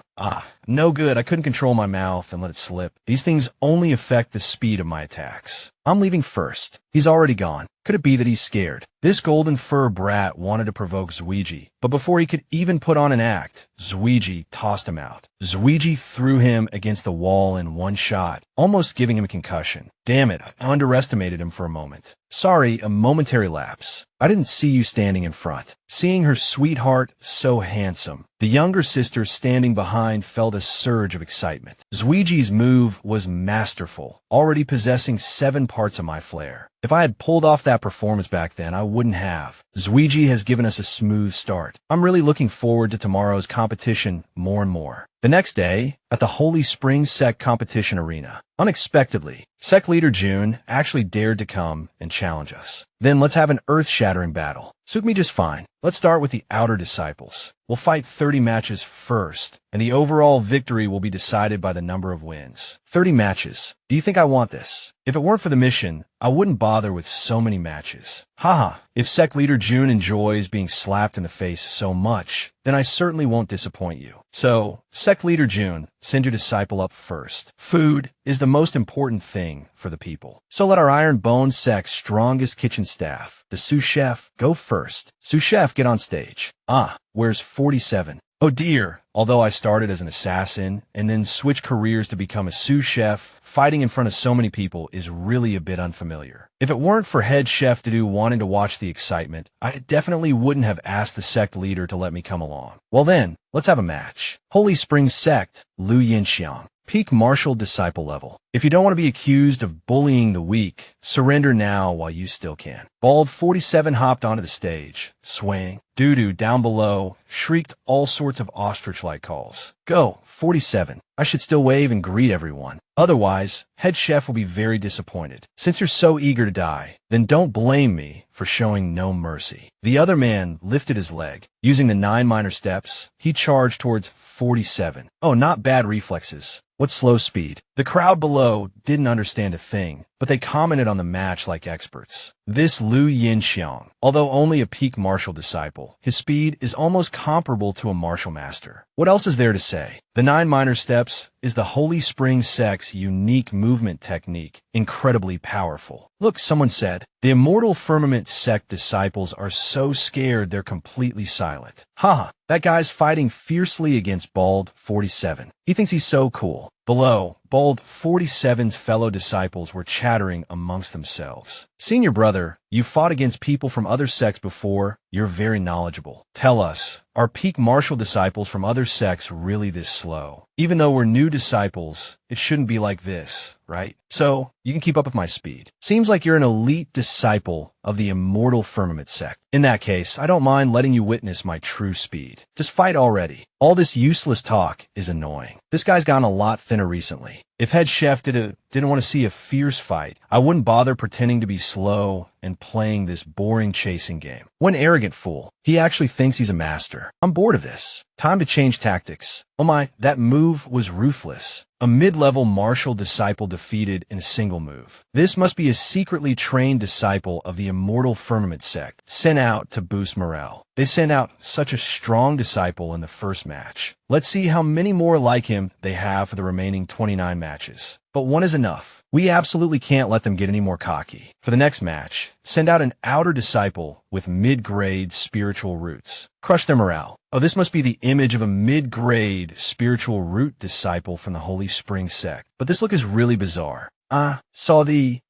[SPEAKER 1] No good. I couldn't control my mouth and let it slip. These things only affect the speed of my attacks. I'm leaving first. He's already gone. Could it be that he's scared? This golden fur brat wanted to provoke Zuiji, but before he could even put on an act, Zuiji tossed him out. Zuiji threw him against the wall in one shot, almost giving him a concussion. Damn it, I underestimated him for a moment. Sorry, a momentary lapse. I didn't see you standing in front. Seeing her sweetheart so handsome, the younger sister standing behind felt a surge of excitement. Zuiji's move was masterful, already possessing 7 parts of my flair. If I had pulled off that performance back then, I wouldn't have. Zuiji has given us a smooth start. I'm really looking forward to tomorrow's competition more and more. The next day, at the Holy Spring Sect competition arena, unexpectedly, Sect leader June actually dared to come and challenge us. Then let's have an earth-shattering battle. Suit me just fine. Let's start with the outer disciples. We'll fight 30 matches first, and the overall victory will be decided by the number of wins. 30 matches. Do you think I want this? If it weren't for the mission, I wouldn't bother with so many matches. Haha, if Sect leader June enjoys being slapped in the face so much, then I certainly won't disappoint you. So, Sect leader June, send your disciple up first. Food is the most important thing for the people. So let our Iron Bone Sect's strongest kitchen staff, the sous chef, go first. Sous chef, get on stage. Where's 47? Oh dear, although I started as an assassin and then switched careers to become a sous chef, fighting in front of so many people is really a bit unfamiliar. If it weren't for head chef Dedu wanting to watch the excitement, I definitely wouldn't have asked the sect leader to let me come along. Well then, let's have a match. Holy Spring Sect, Lu Yinxiang. Peak martial disciple level. If you don't want to be accused of bullying the weak, surrender now while you still can. Bald 47 hopped onto the stage, swaying. Dudu down below shrieked all sorts of ostrich-like calls. Go, 47. I should still wave and greet everyone. Otherwise, head chef will be very disappointed. Since you're so eager to die, then don't blame me for showing no mercy. The other man lifted his leg. Using the 9 minor steps, he charged towards 47. Oh, not bad reflexes. What slow speed. The crowd below didn't understand a thing, but they commented on the match like experts. This Lu Yinxiang, although only a peak martial disciple, his speed is almost comparable to a martial master. What else is there to say? The 9 minor steps is the Holy Spring Sect's unique movement technique, incredibly powerful. Look, someone said, the Immortal Firmament Sect disciples are so scared they're completely silent. Haha, that guy's fighting fiercely against Bald 47. He thinks he's so cool. Below, Bald 47's fellow disciples were chattering amongst themselves. Senior brother, you fought against people from other sects before. You're very knowledgeable. Tell us, are peak martial disciples from other sects really this slow? Even though we're new disciples, it shouldn't be like this, right? So, you can keep up with my speed. Seems like you're an elite disciple of the Immortal Firmament Sect. In that case, I don't mind letting you witness my true speed. Just fight already. All this useless talk is annoying. This guy's gotten a lot thinner recently. If head chef didn't want to see a fierce fight, I wouldn't bother pretending to be slow and playing this boring chasing game. One arrogant fool. He actually thinks he's a master. I'm bored of this. Time to change tactics. Oh my, that move was ruthless. A mid-level martial disciple defeated in a single move. This must be a secretly trained disciple of the Immortal Firmament Sect, sent out to boost morale. They sent out such a strong disciple in the first match. Let's see how many more like him they have for the remaining 29 matches. But one is enough. We absolutely can't let them get any more cocky. For the next match, send out an outer disciple with mid-grade spiritual roots. Crush their morale. Oh, this must be the image of a mid-grade spiritual root disciple from the Holy Spring Sect. But this look is really bizarre. Saw the.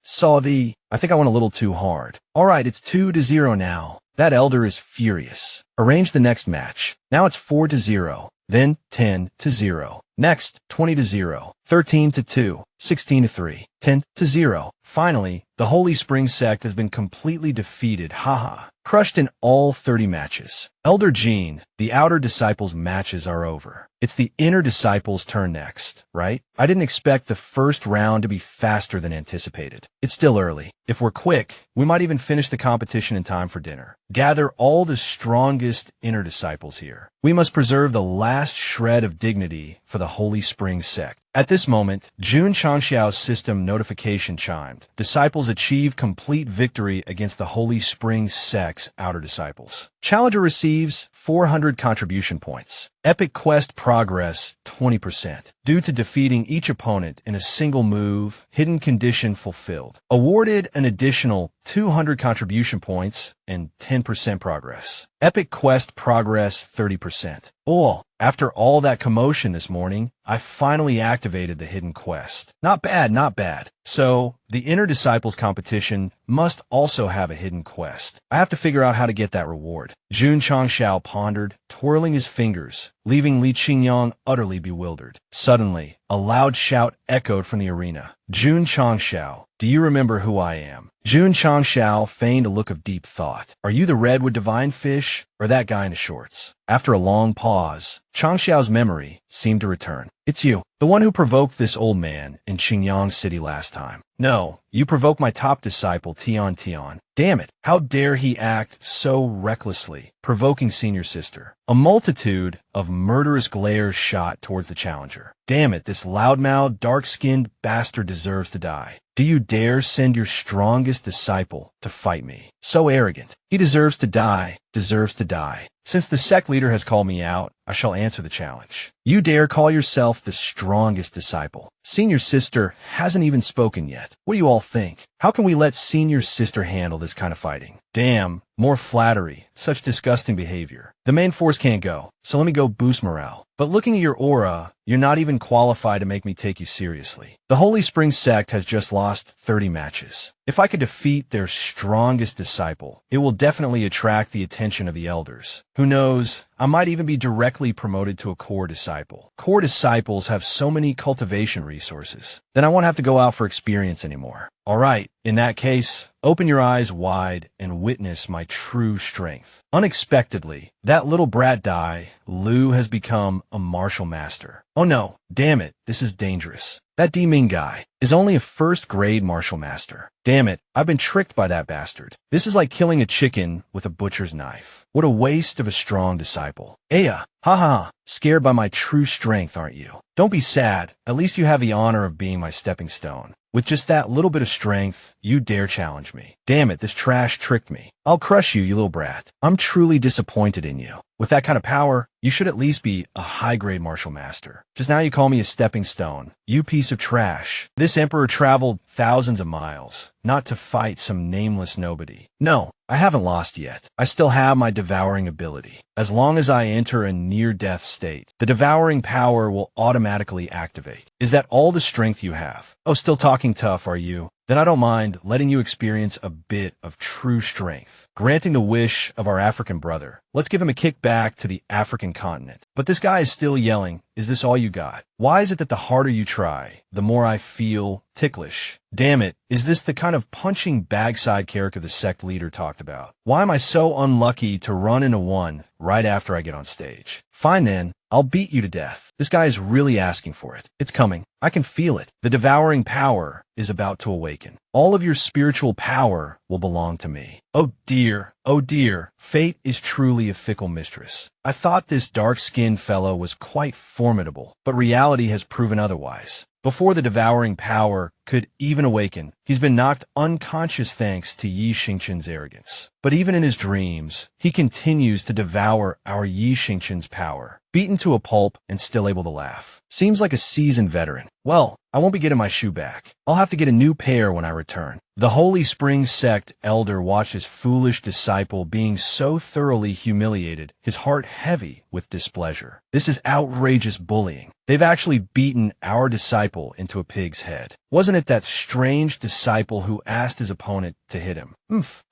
[SPEAKER 1] I think I went a little too hard. Alright, it's 2-0 now. That elder is furious. Arrange the next match. Now it's 4-0. Then 10-0. Next, 20-0. 13-2. 16-3. 10-0. Finally, the Holy Spring Sect has been completely defeated, haha. Crushed in all 30 matches. Elder Jean, the outer disciples' matches are over. It's the inner disciples' turn next, right? I didn't expect the first round to be faster than anticipated. It's still early. If we're quick, we might even finish the competition in time for dinner. Gather all the strongest inner disciples here. We must preserve the last shred of dignity for the Holy Spring Sect. At this moment, Jun Changxiao's system notification chimed. Disciples achieve complete victory against the Holy Spring Sect's outer disciples. Challenger receives 400 contribution points. Epic quest progress 20%. Due to defeating each opponent in a single move, hidden condition fulfilled. Awarded an additional 200 contribution points and 10% progress. Epic quest progress 30%. Oh, after all that commotion this morning, I finally activated the hidden quest. Not bad, not bad. So, the Inner Disciples competition must also have a hidden quest. I have to figure out how to get that reward. Jun Changshao pondered, twirling his fingers, leaving Li Qingyang utterly bewildered. Suddenly, a loud shout echoed from the arena. Jun Changshao, do you remember who I am? Jun Changshao feigned a look of deep thought. Are you the redwood divine fish, or that guy in the shorts? After a long pause, Changshao's memory seemed to return. It's you, the one who provoked this old man in Qingyang City last time. No, you provoked my top disciple, Tian Tian. Damn it, how dare he act so recklessly, provoking senior sister. A multitude of murderous glares shot towards the challenger. Damn it, this loudmouthed, dark-skinned bastard deserves to die. Do you dare send your strongest disciple to fight me? So arrogant. He deserves to die, deserves to die. Since the sect leader has called me out, I shall answer the challenge. You dare call yourself the strongest disciple? Senior sister hasn't even spoken yet. What do you all think? How can we let senior sister handle this kind of fighting? Damn, more flattery, such disgusting behavior. The main force can't go, so let me go boost morale. But looking at your aura, you're not even qualified to make me take you seriously. The Holy Spring sect has just lost 30 matches. If I could defeat their strongest disciple, it will definitely attract the attention of the elders. Who knows, I might even be directly promoted to a core disciple. Core disciples have so many cultivation resources. Then I won't have to go out for experience anymore. Alright, in that case, open your eyes wide and witness my true strength. Unexpectedly, that little brat Dai, Lu, has become a martial master. Oh no, damn it, this is dangerous. That Ming guy is only a first-grade martial master. Damn it, I've been tricked by that bastard. This is like killing a chicken with a butcher's knife. What a waste of a strong disciple. Aya, haha, scared by my true strength, aren't you? Don't be sad, at least you have the honor of being my stepping stone. With just that little bit of strength, you dare challenge me. Damn it, this trash tricked me. I'll crush you, you little brat. I'm truly disappointed in you. With that kind of power, you should at least be a high-grade martial master. Just now you call me a stepping stone. You piece of trash. This emperor traveled thousands of miles, not to fight some nameless nobody. No, I haven't lost yet. I still have my devouring ability. As long as I enter a near-death state, the devouring power will automatically activate. Is that all the strength you have? Oh, still talking tough, are you? Then I don't mind letting you experience a bit of true strength. Granting the wish of our African brother. Let's give him a kick back to the African continent. But this guy is still yelling, is this all you got? Why is it that the harder you try, the more I feel ticklish? Damn it, is this the kind of punching bagside character the sect leader talked about? Why am I so unlucky to run into one right after I get on stage? Fine then, I'll beat you to death. This guy is really asking for it. It's coming. I can feel it. The devouring power is about to awaken. All of your spiritual power will belong to me. Oh dear, fate is truly a fickle mistress. I thought this dark-skinned fellow was quite formidable, but reality has proven otherwise. Before the devouring power could even awaken, he's been knocked unconscious thanks to Yi Xingqin's arrogance. But even in his dreams, he continues to devour our Yi Xingqin's power. Beaten to a pulp and still able to laugh. Seems like a seasoned veteran. Well, I won't be getting my shoe back. I'll have to get a new pair when I return. The Holy Spring sect elder watched his foolish disciple being so thoroughly humiliated, his heart heavy with displeasure. This is outrageous bullying. They've actually beaten our disciple into a pig's head. Wasn't it that strange disciple who asked his opponent to hit him?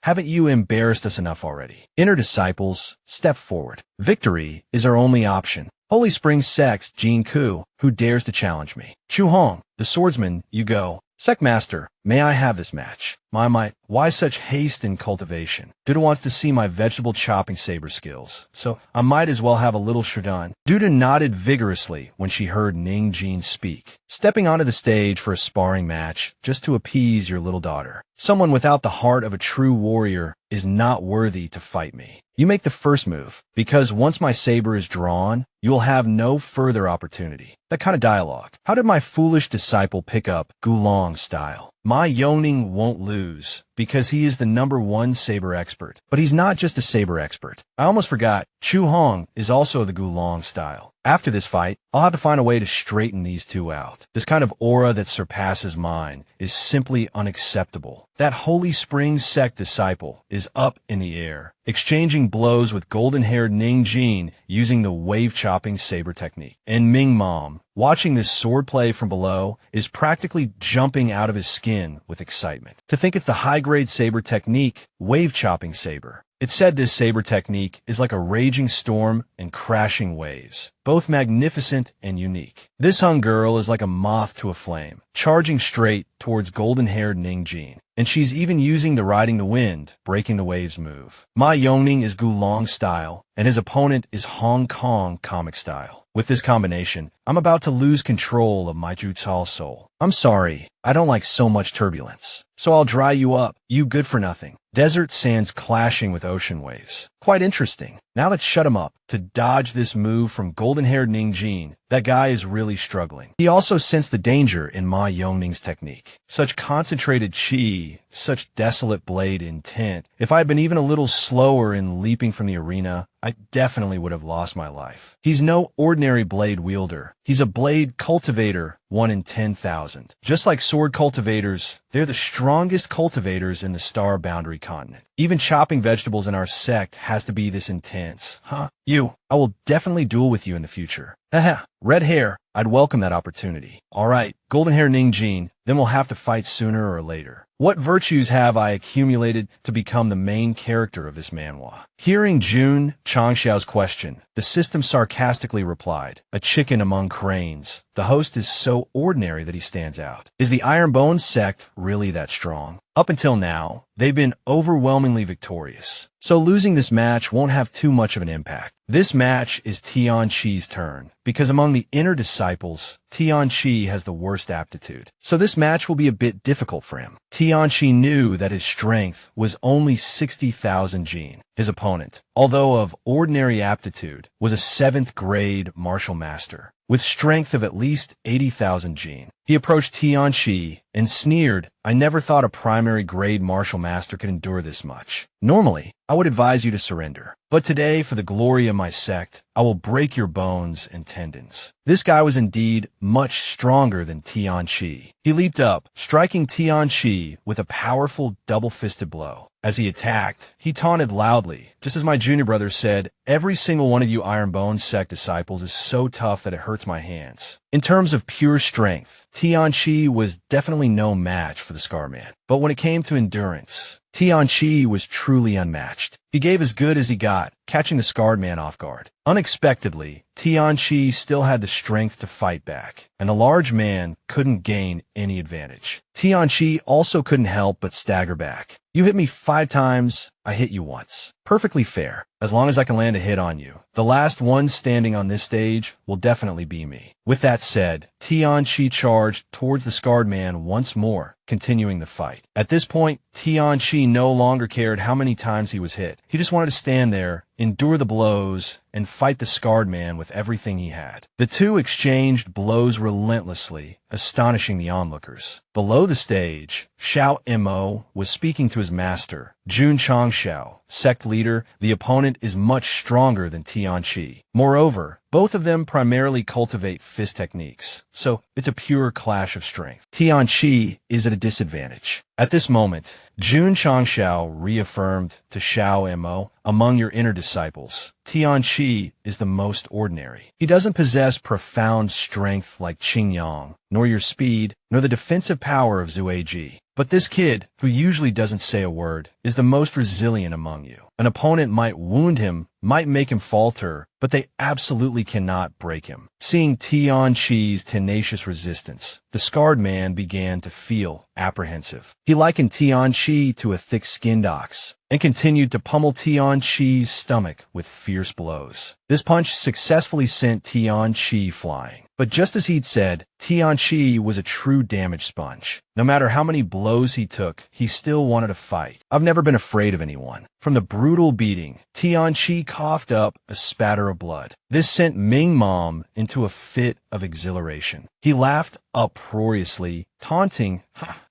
[SPEAKER 1] Haven't you embarrassed us enough already? Inner disciples, step forward. Victory is our only option. Holy Spring sect Jin Ku, who dares to challenge me? Chu Hong, the swordsman, you go. Sect Master, may I have this match? My, why such haste in cultivation? Duda wants to see my vegetable chopping saber skills, so I might as well have a little sherdun. Duda nodded vigorously when she heard Ning Jin speak. Stepping onto the stage for a sparring match just to appease your little daughter. Someone without the heart of a true warrior is not worthy to fight me. You make the first move, because once my saber is drawn, you will have no further opportunity. That kind of dialogue. How did my foolish disciple pick up Gulong style? My Yoning won't lose. because he is the #1 saber expert. But he's not just a saber expert. I almost forgot, Chu Hong is also the Gulong style. After this fight, I'll have to find a way to straighten these two out. This kind of aura that surpasses mine is simply unacceptable. That Holy Springs sect disciple is up in the air, exchanging blows with golden-haired Ning Jin using the wave-chopping saber technique. And Ming Mom, watching this swordplay from below, is practically jumping out of his skin with excitement. To think it's the high-grade saber technique, wave-chopping saber. It's said this saber technique is like a raging storm and crashing waves, both magnificent and unique. This Hung girl is like a moth to a flame, charging straight towards golden-haired Ning Jin. And she's even using the riding the wind, breaking the waves move. Ma Yongning is Gulong style, and his opponent is Hong Kong comic style. With this combination, I'm about to lose control of my Jutal soul. I'm sorry, I don't like so much turbulence. So I'll dry you up, you good for nothing. Desert sands clashing with ocean waves. Quite interesting. Now let's shut him up. To dodge this move from golden-haired Ning Jin, that guy is really struggling. He also sensed the danger in Ma Yongning's technique. Such concentrated chi, such desolate blade intent. If I had been even a little slower in leaping from the arena, I definitely would have lost my life. He's no ordinary blade wielder. He's a blade cultivator, 1 in 10,000. Just like sword cultivators, they're the strongest cultivators in the Star Boundary continent. Even chopping vegetables in our sect has to be this intense. Huh? I will definitely duel with you in the future. Haha, red hair, I'd welcome that opportunity. Alright, golden hair Ning Jin, then we'll have to fight sooner or later. What virtues have I accumulated to become the main character of this manhwa? Hearing Jun Changxiao's question, the system sarcastically replied, a chicken among cranes. The host is so ordinary that he stands out. Is the Ironbone sect really that strong? Up until now, they've been overwhelmingly victorious. So losing this match won't have too much of an impact. This match is Tianqi's turn, because among the inner disciples, Tianqi has the worst aptitude. So this match will be a bit difficult for him. Tianqi knew that his strength was only 60,000 Jin. His opponent, although of ordinary aptitude, was a 7th grade martial master, with strength of at least 80,000 Jin. He approached Tianqi and sneered, I never thought a primary grade martial master could endure this much. Normally, I would advise you to surrender. But today, for the glory of my sect, I will break your bones and tendons. This guy was indeed much stronger than Tianqi. He leaped up, striking Tianqi with a powerful double-fisted blow. As he attacked, he taunted loudly. Just as my junior brother said, every single one of you Ironbone sect disciples is so tough that it hurts my hands. In terms of pure strength, Tianqi was definitely no match for the Scarman. But when it came to endurance, Tianqi was truly unmatched. He gave as good as he got, catching the scarred man off guard. Unexpectedly, Tianqi still had the strength to fight back, and the large man couldn't gain any advantage. Tianqi also couldn't help but stagger back. You hit me 5 times, I hit you once. Perfectly fair, as long as I can land a hit on you. The last one standing on this stage will definitely be me. With that said, Tianqi charged towards the scarred man once more, continuing the fight. At this point, Tianqi no longer cared how many times he was hit. He just wanted to stand there, endure the blows, and fight the scarred man with everything he had. The two exchanged blows relentlessly, astonishing the onlookers. Below the stage, Xiao Mo was speaking to his master, Jun Changxiao, sect leader. The opponent is much stronger than Tianqi. Moreover, both of them primarily cultivate fist techniques, so it's a pure clash of strength. Tianqi is at a disadvantage. At this moment, Jun Changxiao reaffirmed to Xiao Mo, among your inner disciples, Tianqi is the most ordinary. He doesn't possess profound strength like Qing Yang, nor your speed, nor the defensive power of Zueji. But this kid, who usually doesn't say a word, is the most resilient among you. An opponent might wound him, might make him falter, but they absolutely cannot break him. Seeing Tianqi's tenacious resistance, the scarred man began to feel apprehensive. He likened Tianqi to a thick-skinned ox, and continued to pummel Tianqi's stomach with fierce blows. This punch successfully sent Tianqi flying. But just as he'd said, Tianqi was a true damage sponge. No matter how many blows he took, he still wanted to fight. I've never been afraid of anyone. From the brutal beating, Tianqi coughed up a spatter of blood. This sent Ming Mom into a fit of exhilaration. He laughed uproariously, taunting,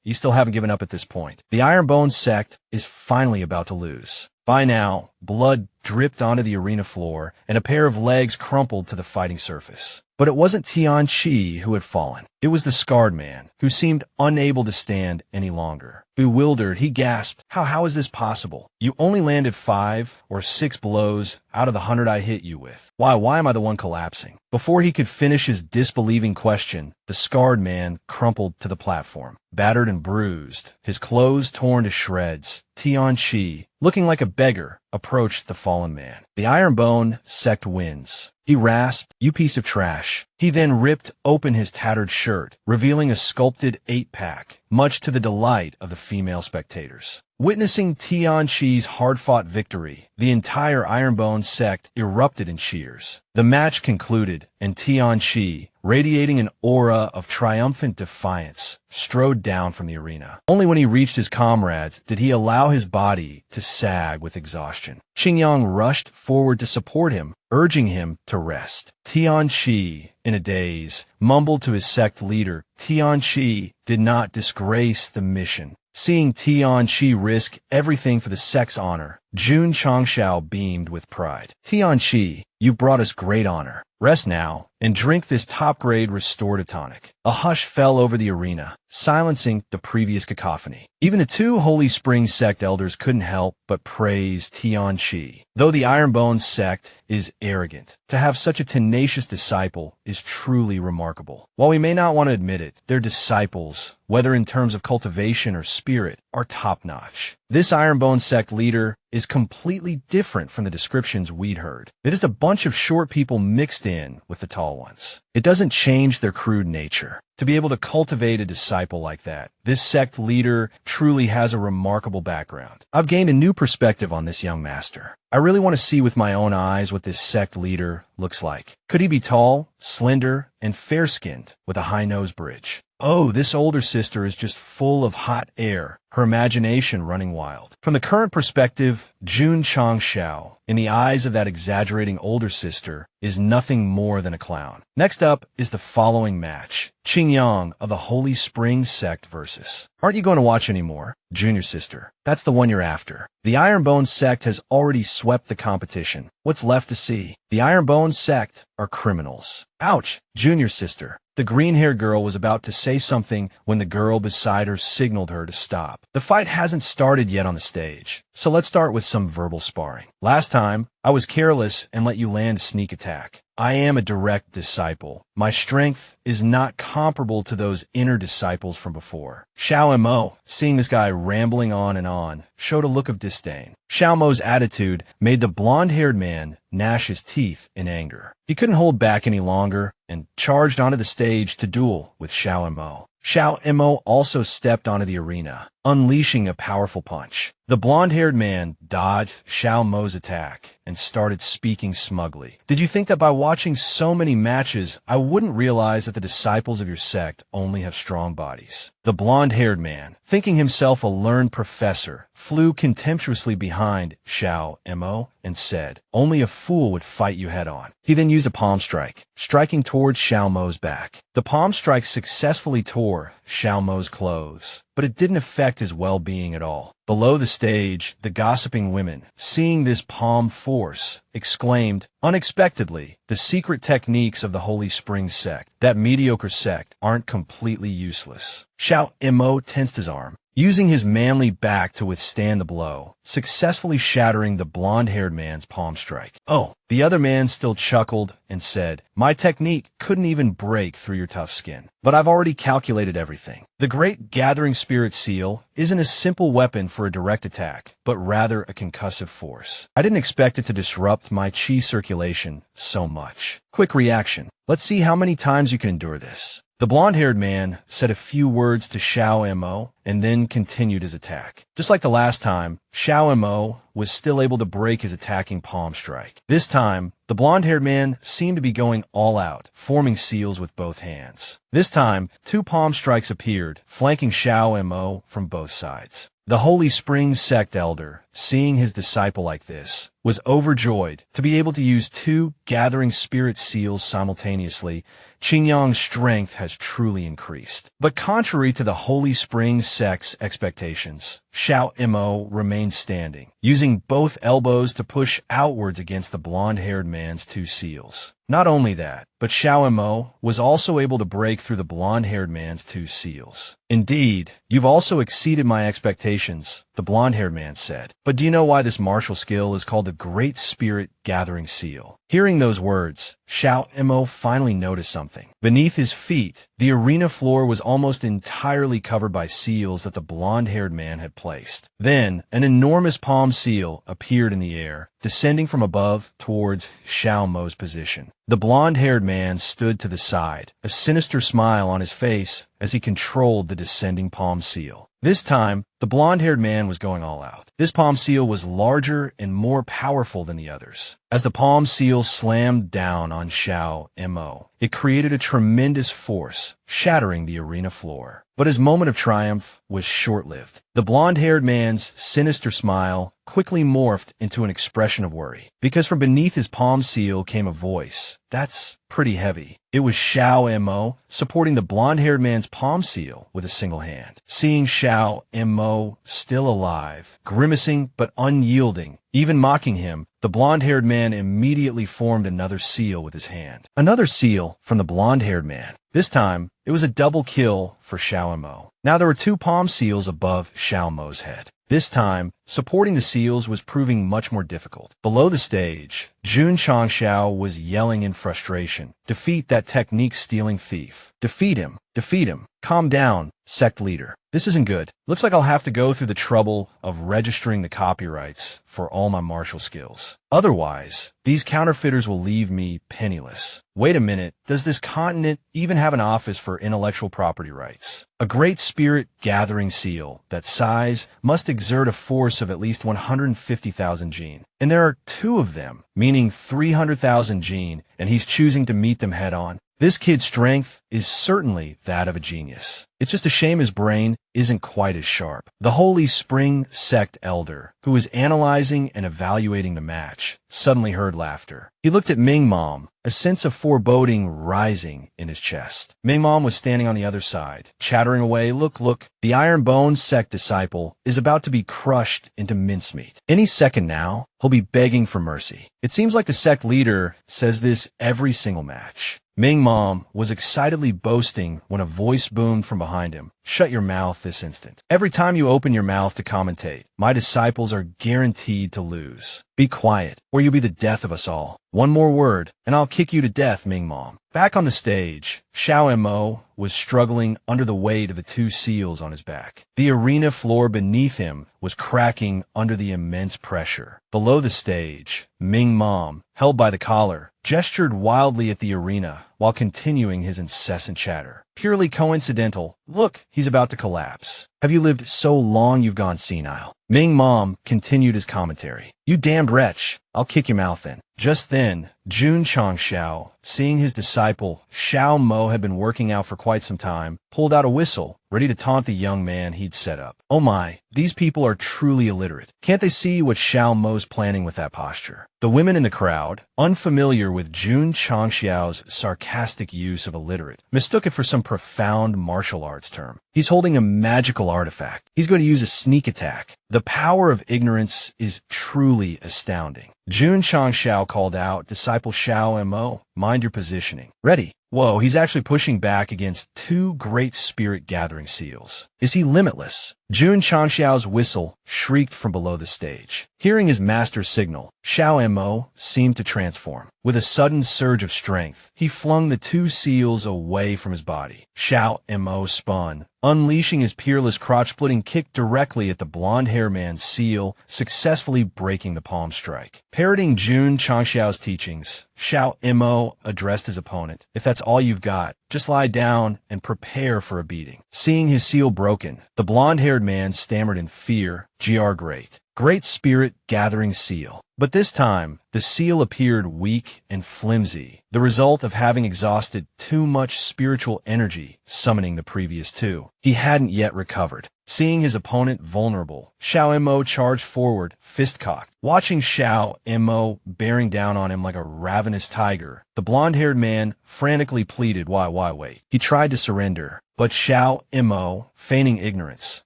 [SPEAKER 1] You still haven't given up at this point. The Ironbone sect is finally about to lose. By now, blood dripped onto the arena floor, and a pair of legs crumpled to the fighting surface. But it wasn't Tian Chi who had fallen. It was the scarred man, who seemed unable to stand any longer. Bewildered, he gasped, How is this possible? You only landed 5 or 6 blows out of the 100 I hit you with. Why am I the one collapsing? Before he could finish his disbelieving question, the scarred man crumpled to the platform, battered and bruised, his clothes torn to shreds. Tian Chi, looking like a beggar, approached the fallen man. The Ironbone sect wins. He rasped, You piece of trash. He then ripped open his tattered shirt, revealing a sculpted 8-pack, much to the delight of the female spectators. Witnessing Tian Chi's hard-fought victory, the entire Ironbone sect erupted in cheers. The match concluded, and Tian Chi, radiating an aura of triumphant defiance, strode down from the arena. Only when he reached his comrades did he allow his body to sag with exhaustion. Qingyang rushed forward to support him, urging him to rest. Tian Chi, in a daze, mumbled to his sect leader. Tian Chi did not disgrace the mission. Seeing Tian Chi risk everything for the sect's honor, Jun Changshao beamed with pride. Tian Chi, you've brought us great honor. Rest now, and drink this top-grade restorative tonic. A hush fell over the arena, silencing the previous cacophony. Even the 2 Holy Spring sect elders couldn't help but praise Tian Chi. Though the Ironbone sect is arrogant, to have such a tenacious disciple is truly remarkable. While we may not want to admit it, their disciples, whether in terms of cultivation or spirit, are top-notch. This Ironbone sect leader is completely different from the descriptions we'd heard. It is a bunch of short people mixed in with the tall ones. It doesn't change their crude nature. To be able to cultivate a disciple like that, this sect leader truly has a remarkable background. I've gained a new perspective on this young master. I really want to see with my own eyes what this sect leader looks like. Could he be tall, slender, and fair-skinned with a high nose bridge? Oh, this older sister is just full of hot air, her imagination running wild. From the current perspective, Jun Changshao, in the eyes of that exaggerating older sister, is nothing more than a clown. Next up is the following match. Qingyang of the Holy Spring sect versus. Aren't you going to watch anymore? Junior sister. That's the one you're after. The Ironbone sect has already swept the competition. What's left to see? The Ironbone sect are criminals. Ouch, junior sister. The green-haired girl was about to say something when the girl beside her signaled her to stop. The fight hasn't started yet on the stage, so let's start with some verbal sparring. Last time, I was careless and let you land a sneak attack. I am a direct disciple. My strength is not comparable to those inner disciples from before. Xiao Mo, seeing this guy rambling on, showed a look of disdain. Xiao Mo's attitude made the blonde-haired man gnash his teeth in anger. He couldn't hold back any longer and charged onto the stage to duel with Xiao Mo. Xiao Mo also stepped onto the arena, unleashing a powerful punch. The blonde-haired man dodged Xiao Mo's attack and started speaking smugly. Did you think that by watching so many matches, I wouldn't realize that the disciples of your sect only have strong bodies? The blonde-haired man, thinking himself a learned professor, flew contemptuously behind Xiao Mo and said, Only a fool would fight you head-on. He then used a palm strike, striking towards Xiao Mo's back. The palm strike successfully tore Xiao Mo's clothes, but it didn't affect his well-being at all. Below the stage, the gossiping women, seeing this palm force, exclaimed, unexpectedly, the secret techniques of the Holy Spring sect, that mediocre sect, aren't completely useless. Xiao Mo tensed his arm, using his manly back to withstand the blow, successfully shattering the blonde-haired man's palm strike. Oh, the other man still chuckled and said, My technique couldn't even break through your tough skin. But I've already calculated everything. The Great Gathering Spirit Seal isn't a simple weapon for a direct attack, but rather a concussive force. I didn't expect it to disrupt my chi circulation so much. Quick reaction. Let's see how many times you can endure this. The blonde-haired man said a few words to Xiao Mo and then continued his attack. Just like the last time, Xiao Mo was still able to break his attacking palm strike. This time, the blonde-haired man seemed to be going all out, forming seals with both hands. This time, 2 palm strikes appeared, flanking Xiao Mo from both sides. The Holy Spring sect elder, seeing his disciple like this, was overjoyed to be able to use 2 gathering spirit seals simultaneously, Qingyang's strength has truly increased. But contrary to the Holy Spring sect's expectations, Xiao Mo remained standing, using both elbows to push outwards against the blonde-haired man's two seals. Not only that, but Xiao Mo was also able to break through the blonde-haired man's two seals. Indeed, you've also exceeded my expectations, the blonde-haired man said. But do you know why this martial skill is called the Great Spirit Gathering Seal? Hearing those words, Xiao Mo finally noticed something. Beneath his feet, the arena floor was almost entirely covered by seals that the blonde-haired man had placed. Then, an enormous palm seal appeared in the air, descending from above towards Xiao Mo's position. The blonde-haired man stood to the side, a sinister smile on his face as he controlled the descending palm seal. This time, the blonde-haired man was going all out. This palm seal was larger and more powerful than the others. As the palm seal slammed down on Xiao Mo, it created a tremendous force, shattering the arena floor. But his moment of triumph was short-lived. The blonde-haired man's sinister smile quickly morphed into an expression of worry, because from beneath his palm seal came a voice. That's pretty heavy. It was Xiao Mo supporting the blonde-haired man's palm seal with a single hand. Seeing Xiao Mo still alive, grimacing but unyielding, even mocking him, the blonde-haired man immediately formed another seal with his hand. Another seal from the blonde-haired man. This time, it was a double kill for Xiao Mo. Now there were two palm seals above Xiao Mo's head. This time, supporting the seals was proving much more difficult. Below the stage, Jun Changxiao was yelling in frustration. Defeat that technique-stealing thief. Defeat him. Defeat him. Calm down, sect leader. This isn't good. Looks like I'll have to go through the trouble of registering the copyrights for all my martial skills. Otherwise, these counterfeiters will leave me penniless. Wait a minute, does this continent even have an office for intellectual property rights? A Great Spirit Gathering Seal that size must exert a force of at least 150,000 gene. And there are two of them, meaning 300,000 gene, and he's choosing to meet them head-on. This kid's strength is certainly that of a genius. It's just a shame his brain isn't quite as sharp. The Holy Spring sect elder, who was analyzing and evaluating the match, suddenly heard laughter. He looked at Ming Mom, a sense of foreboding rising in his chest. Ming Mom was standing on the other side, chattering away. Look, the Iron Bone sect disciple is about to be crushed into mincemeat. Any second now, he'll be begging for mercy. It seems like the sect leader says this every single match. Ming Mom was excitedly boasting when a voice boomed from behind him. Shut your mouth this instant. Every time you open your mouth to commentate, my disciples are guaranteed to lose. Be quiet, or you'll be the death of us all. One more word, and I'll kick you to death, Ming Mom. Back on the stage, Xiao Mo was struggling under the weight of the two seals on his back. The arena floor beneath him was cracking under the immense pressure. Below the stage, Ming Mom, held by the collar, gestured wildly at the arena while continuing his incessant chatter. Purely coincidental. Look, he's about to collapse. Have you lived so long you've gone senile? Ming Mom continued his commentary. You damned wretch. I'll kick your mouth in. Just then, Jun Changxiao, seeing his disciple, Xiao Mo had been working out for quite some time, pulled out a whistle, ready to taunt the young man he'd set up. Oh my, these people are truly illiterate. Can't they see what Xiao Mo's planning with that posture? The women in the crowd, unfamiliar with Jun Changxiao's sarcastic use of illiterate, mistook it for some profound martial arts term. He's holding a magical artifact. He's going to use a sneak attack. The power of ignorance is truly astounding. Jun Changxiao called out, Disciple Xiao Mo, mind your positioning. Ready. Whoa, he's actually pushing back against two Great Spirit Gathering seals. Is he limitless? Jun Changxiao's whistle shrieked from below the stage. Hearing his master's signal, Xiao Mo seemed to transform. With a sudden surge of strength, he flung the two seals away from his body. Xiao Mo spun, unleashing his peerless crotch-splitting kick directly at the blonde-haired man's seal, successfully breaking the palm strike. Parroting Jun Changxiao's teachings, Xiao Mo addressed his opponent. If that's all you've got, just lie down and prepare for a beating. Seeing his seal broken, the blonde-haired man stammered in fear, "Gr great. Great Spirit Gathering Seal. But this time, the seal appeared weak and flimsy, the result of having exhausted too much spiritual energy summoning the previous two. He hadn't yet recovered. Seeing his opponent vulnerable, Xiao Mo charged forward, fist cocked. Watching Xiao Mo bearing down on him like a ravenous tiger, the blonde-haired man frantically pleaded, why wait? He tried to surrender, but Xiao Mo, feigning ignorance,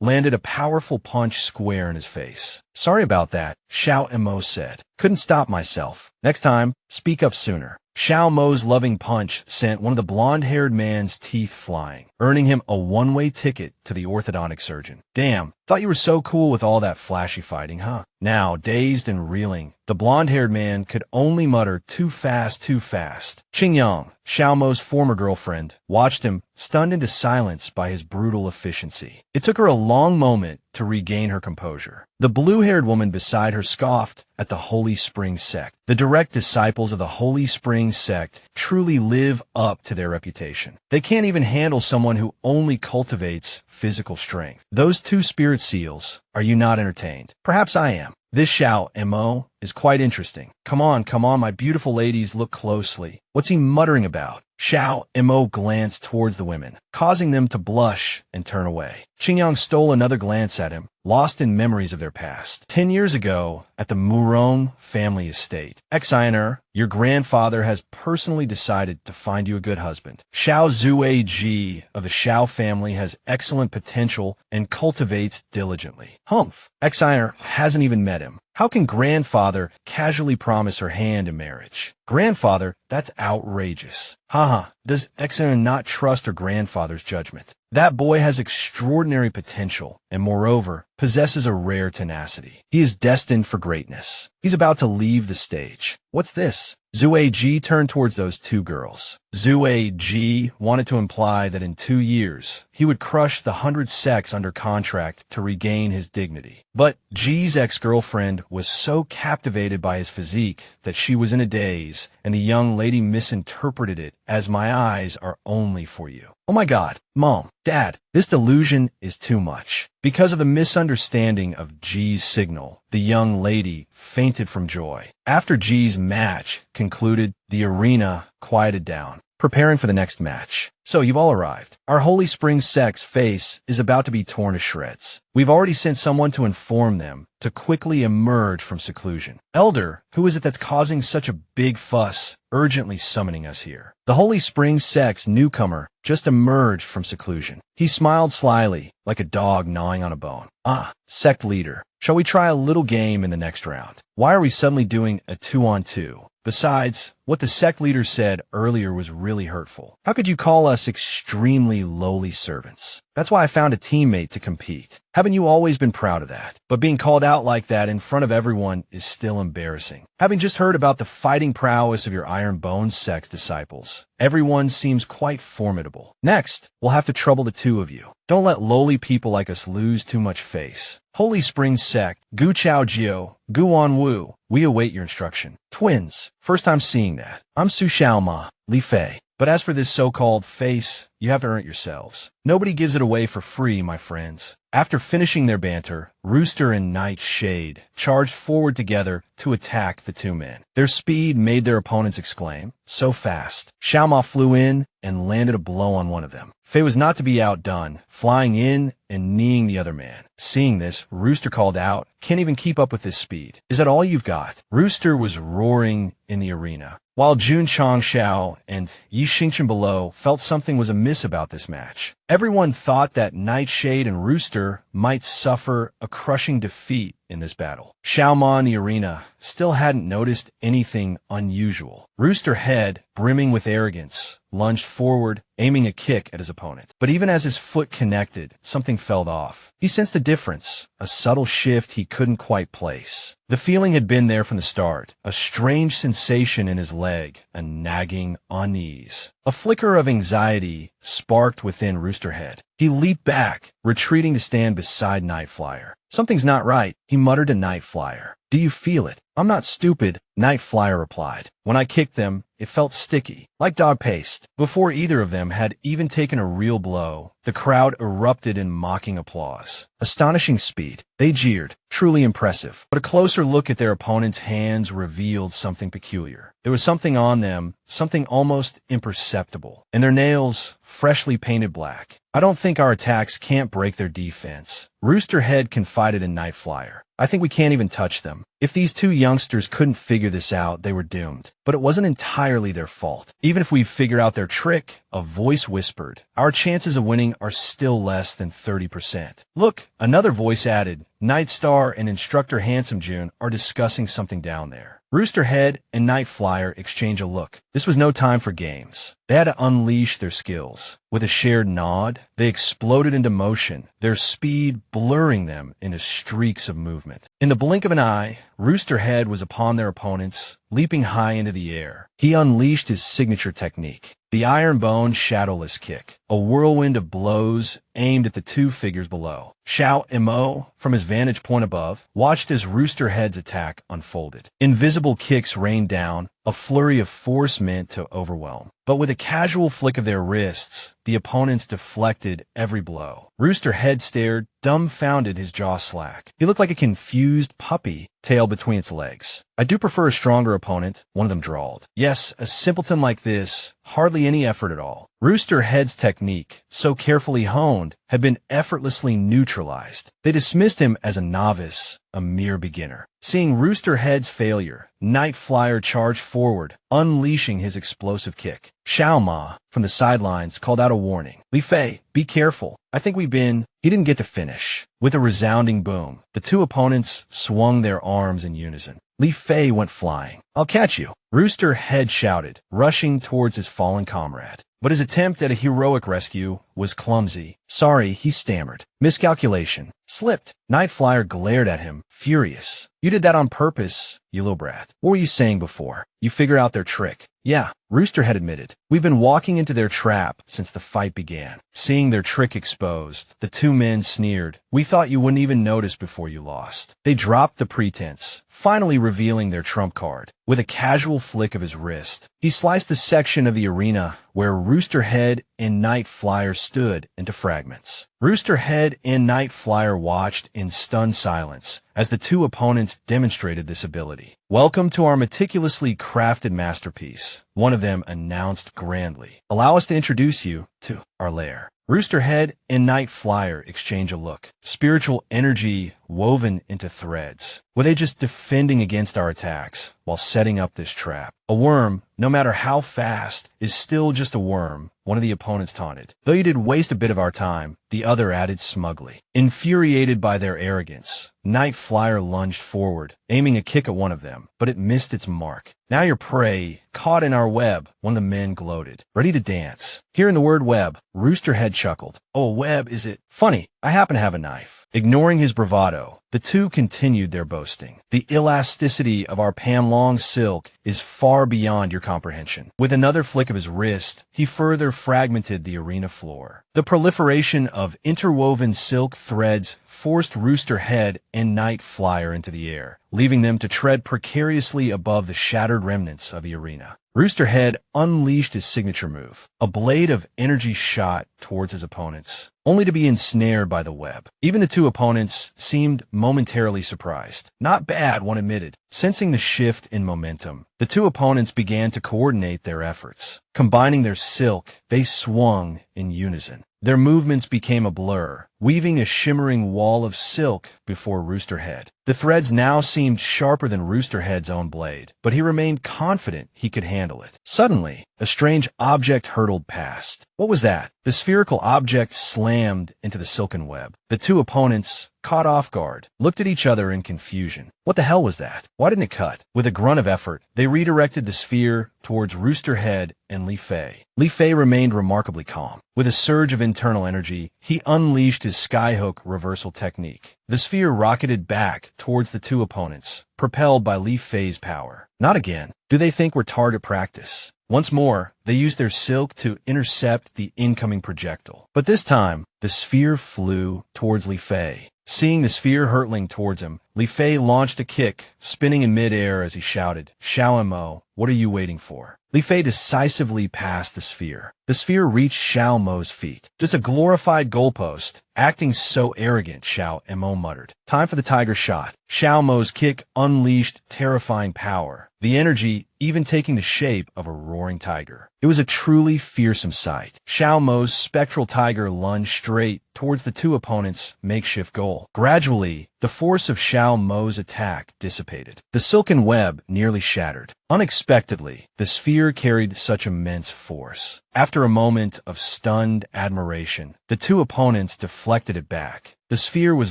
[SPEAKER 1] landed a powerful punch square in his face. Sorry about that, Xiao Mo said. Couldn't stop myself. Next time, speak up sooner. Xiao Mo's loving punch sent one of the blonde-haired man's teeth flying, earning him a one-way ticket to the orthodontic surgeon. Damn, thought you were so cool with all that flashy fighting, huh? Now, dazed and reeling, the blonde-haired man could only mutter, too fast, too fast. Qingyang, Xiao Mo's former girlfriend, watched him, stunned into silence by his brutal efficiency. It took her a long moment to regain her composure. The blue-haired woman beside her scoffed at the Holy Spring sect. The direct disciples of the Holy Spring sect truly live up to their reputation. They can't even handle someone who only cultivates physical strength. Those two spirit seals, are you not entertained? Perhaps I am. This Xiao Mo is quite interesting. Come on, my beautiful ladies, look closely. What's he muttering about? Xiao Mo glanced towards the women, causing them to blush and turn away. Qingyang stole another glance at him, lost in memories of their past. 10 years ago, at the Murong family estate, Exiner, your grandfather has personally decided to find you a good husband. Xiao Zue Ji of the Xiao family has excellent potential and cultivates diligently. Humph, Exiner hasn't even met him. How can grandfather casually promise her hand in marriage? Grandfather, that's outrageous. Haha, does Exiner not trust her grandfather's judgment? That boy has extraordinary potential and, moreover, possesses a rare tenacity. He is destined for greatness. He's about to leave the stage. What's this? Zue Ji turned towards those two girls. Zue Ji wanted to imply that in 2 years, he would crush the 100 sects under contract to regain his dignity. But Ji's ex-girlfriend was so captivated by his physique that she was in a daze, and the young lady misinterpreted it as, my eyes are only for you. Oh my God, Mom, Dad, this delusion is too much. Because of the misunderstanding of Ji's signal, the young lady fainted from joy. After Ji's match concluded, the arena quieted down, preparing for the next match. So you've all arrived. Our Holy Spring sect's face is about to be torn to shreds. We've already sent someone to inform them to quickly emerge from seclusion. Elder, who is it that's causing such a big fuss, urgently summoning us here? The Holy Spring sect's newcomer just emerged from seclusion. He smiled slyly, like a dog gnawing on a bone. Ah, sect leader, shall we try a little game in the next round? Why are we suddenly doing a 2-on-2? Besides, what the sect leader said earlier was really hurtful. How could you call us extremely lowly servants? That's why I found a teammate to compete. Haven't you always been proud of that? But being called out like that in front of everyone is still embarrassing. Having just heard about the fighting prowess of your Iron Bones sect's disciples, everyone seems quite formidable. Next, we'll have to trouble the two of you. Don't let lowly people like us lose too much face. Holy Spring sect, Gu Chao Jiu, Guan Wu, we await your instruction. Twins, first time seeing that. I'm Su Xiaoma, Li Fei. But as for this so-called face, you have to earn it yourselves. Nobody gives it away for free, my friends. After finishing their banter, Rooster and Nightshade charged forward together to attack the two men. Their speed made their opponents exclaim, so fast. Xiaoma flew in and landed a blow on one of them. Fei was not to be outdone, flying in and kneeing the other man. Seeing this, Rooster called out, can't even keep up with this speed. Is that all you've got? Rooster was roaring in the arena, while Jun Changshao and Yi Xingchen below felt something was amiss about this match. Everyone thought that Nightshade and Rooster might suffer a crushing defeat in this battle. Xiaoma in the arena still hadn't noticed anything unusual. Rooster head, brimming with arrogance, lunged forward, aiming a kick at his opponent. But even as his foot connected, something fell off. He sensed a difference, a subtle shift he couldn't quite place. The feeling had been there from the start, a strange sensation in his leg, a nagging unease. A flicker of anxiety sparked within Roosterhead. He leaped back, retreating to stand beside Nightflyer. Something's not right, he muttered to Nightflyer. Do you feel it? I'm not stupid, Nightflyer replied. When I kicked them, it felt sticky, like dog paste. Before either of them had even taken a real blow, the crowd erupted in mocking applause. Astonishing speed. They jeered. Truly impressive. But a closer look at their opponent's hands revealed something peculiar. There was something on them, something almost imperceptible, and their nails freshly painted black. I don't think our attacks can't break their defense. Roosterhead confided in Nightflyer. I think we can't even touch them. If these two youngsters couldn't figure this out, they were doomed. But it wasn't entirely their fault. Even if we figure out their trick, a voice whispered, our chances of winning are still less than 30%. Look, another voice added, Nightstar and Instructor Handsome June are discussing something down there. Roosterhead and Nightflyer exchange a look. This was no time for games. They had to unleash their skills. With a shared nod, they exploded into motion, their speed blurring them into streaks of movement. In the blink of an eye, Roosterhead was upon their opponents, leaping high into the air. He unleashed his signature technique, the Ironbone Shadowless Kick, a whirlwind of blows aimed at the two figures below. Xiao Imo, from his vantage point above, watched as Roosterhead's attack unfolded. Invisible kicks rained down, a flurry of force meant to overwhelm. But with a casual flick of their wrists, the opponents deflected every blow. Roosterhead stared, dumbfounded, his jaw slack. He looked like a confused puppy, tail between its legs. I do prefer a stronger opponent, one of them drawled. Yes, a simpleton like this, hardly any effort at all. Roosterhead's technique, so carefully honed, had been effortlessly neutralized. They dismissed him as a novice, a mere beginner. Seeing Roosterhead's failure, Nightflyer charged forward, unleashing his explosive kick. Xiao Ma, from the sidelines, called out a warning. Li Fei, be careful. I think we've been... He didn't get to finish. With a resounding boom, the two opponents swung their arms in unison. Li Fei went flying. I'll catch you. Roosterhead shouted, rushing towards his fallen comrade. But his attempt at a heroic rescue was clumsy. Sorry, he stammered. Miscalculation. Slipped. Nightflyer glared at him, furious. You did that on purpose, you little brat. What were you saying before? You figure out their trick. Yeah, Roosterhead admitted. We've been walking into their trap since the fight began. Seeing their trick exposed, the two men sneered. We thought you wouldn't even notice before you lost. They dropped the pretense, finally revealing their trump card. With a casual flick of his wrist, he sliced the section of the arena where Roosterhead and Nightflyer stood into fragments. Roosterhead and Nightflyer watched in stunned silence as the two opponents demonstrated this ability. Welcome to our meticulously crafted masterpiece, one of them announced grandly. Allow us to introduce you to our lair. Roosterhead and Nightflyer exchange a look, spiritual energy woven into threads. Were they just defending against our attacks while setting up this trap? A worm, no matter how fast, is still just a worm, one of the opponents taunted. Though you did waste a bit of our time, the other added smugly. Infuriated by their arrogance, Nightflyer lunged forward, aiming a kick at one of them, but it missed its mark. Now your prey, caught in our web, one of the men gloated. Ready to dance. Hearing the word web, Roosterhead chuckled. Oh, a web, is it? Funny, I happen to have a knife. Ignoring his bravado, the two continued their boasting. The elasticity of our panlong silk is far beyond your comprehension. With another flick of his wrist, he further fragmented the arena floor. The proliferation of interwoven silk threads forced Roosterhead and Nightflyer into the air, leaving them to tread precariously above the shattered remnants of the arena. Roosterhead unleashed his signature move, a blade of energy shot towards his opponents, only to be ensnared by the web. Even the two opponents seemed momentarily surprised. Not bad, one admitted. Sensing the shift in momentum, the two opponents began to coordinate their efforts. Combining their silk, they swung in unison. Their movements became a blur, weaving a shimmering wall of silk before Roosterhead. The threads now seemed sharper than Roosterhead's own blade, but he remained confident he could handle it. Suddenly, a strange object hurtled past. What was that? The spherical object slammed into the silken web. The two opponents, caught off guard, looked at each other in confusion. What the hell was that? Why didn't it cut? With a grunt of effort, they redirected the sphere towards Roosterhead and Li Fei. Li Fei remained remarkably calm. With a surge of internal energy, he unleashed his skyhook reversal technique. The sphere rocketed back towards the two opponents, propelled by Li Fei's power. Not again. Do they think we're target practice? Once more, they used their silk to intercept the incoming projectile. But this time, the sphere flew towards Li Fei. Seeing the sphere hurtling towards him, Li Fei launched a kick, spinning in midair as he shouted, "Xiao Mo, what are you waiting for?" Li Fei decisively passed the sphere. The sphere reached Xiao Mo's feet. "Just a glorified goalpost. Acting so arrogant," Xiao Mo muttered. Time for the tiger shot. Xiao Mo's kick unleashed terrifying power, the energy even taking the shape of a roaring tiger. It was a truly fearsome sight. Xiao Mo's spectral tiger lunged straight towards the two opponents' makeshift goal. Gradually, the force of Xiao Mo's attack dissipated. The silken web nearly shattered. Unexpectedly, the sphere carried such immense force. After a moment of stunned admiration, the two opponents deflected it back. The sphere was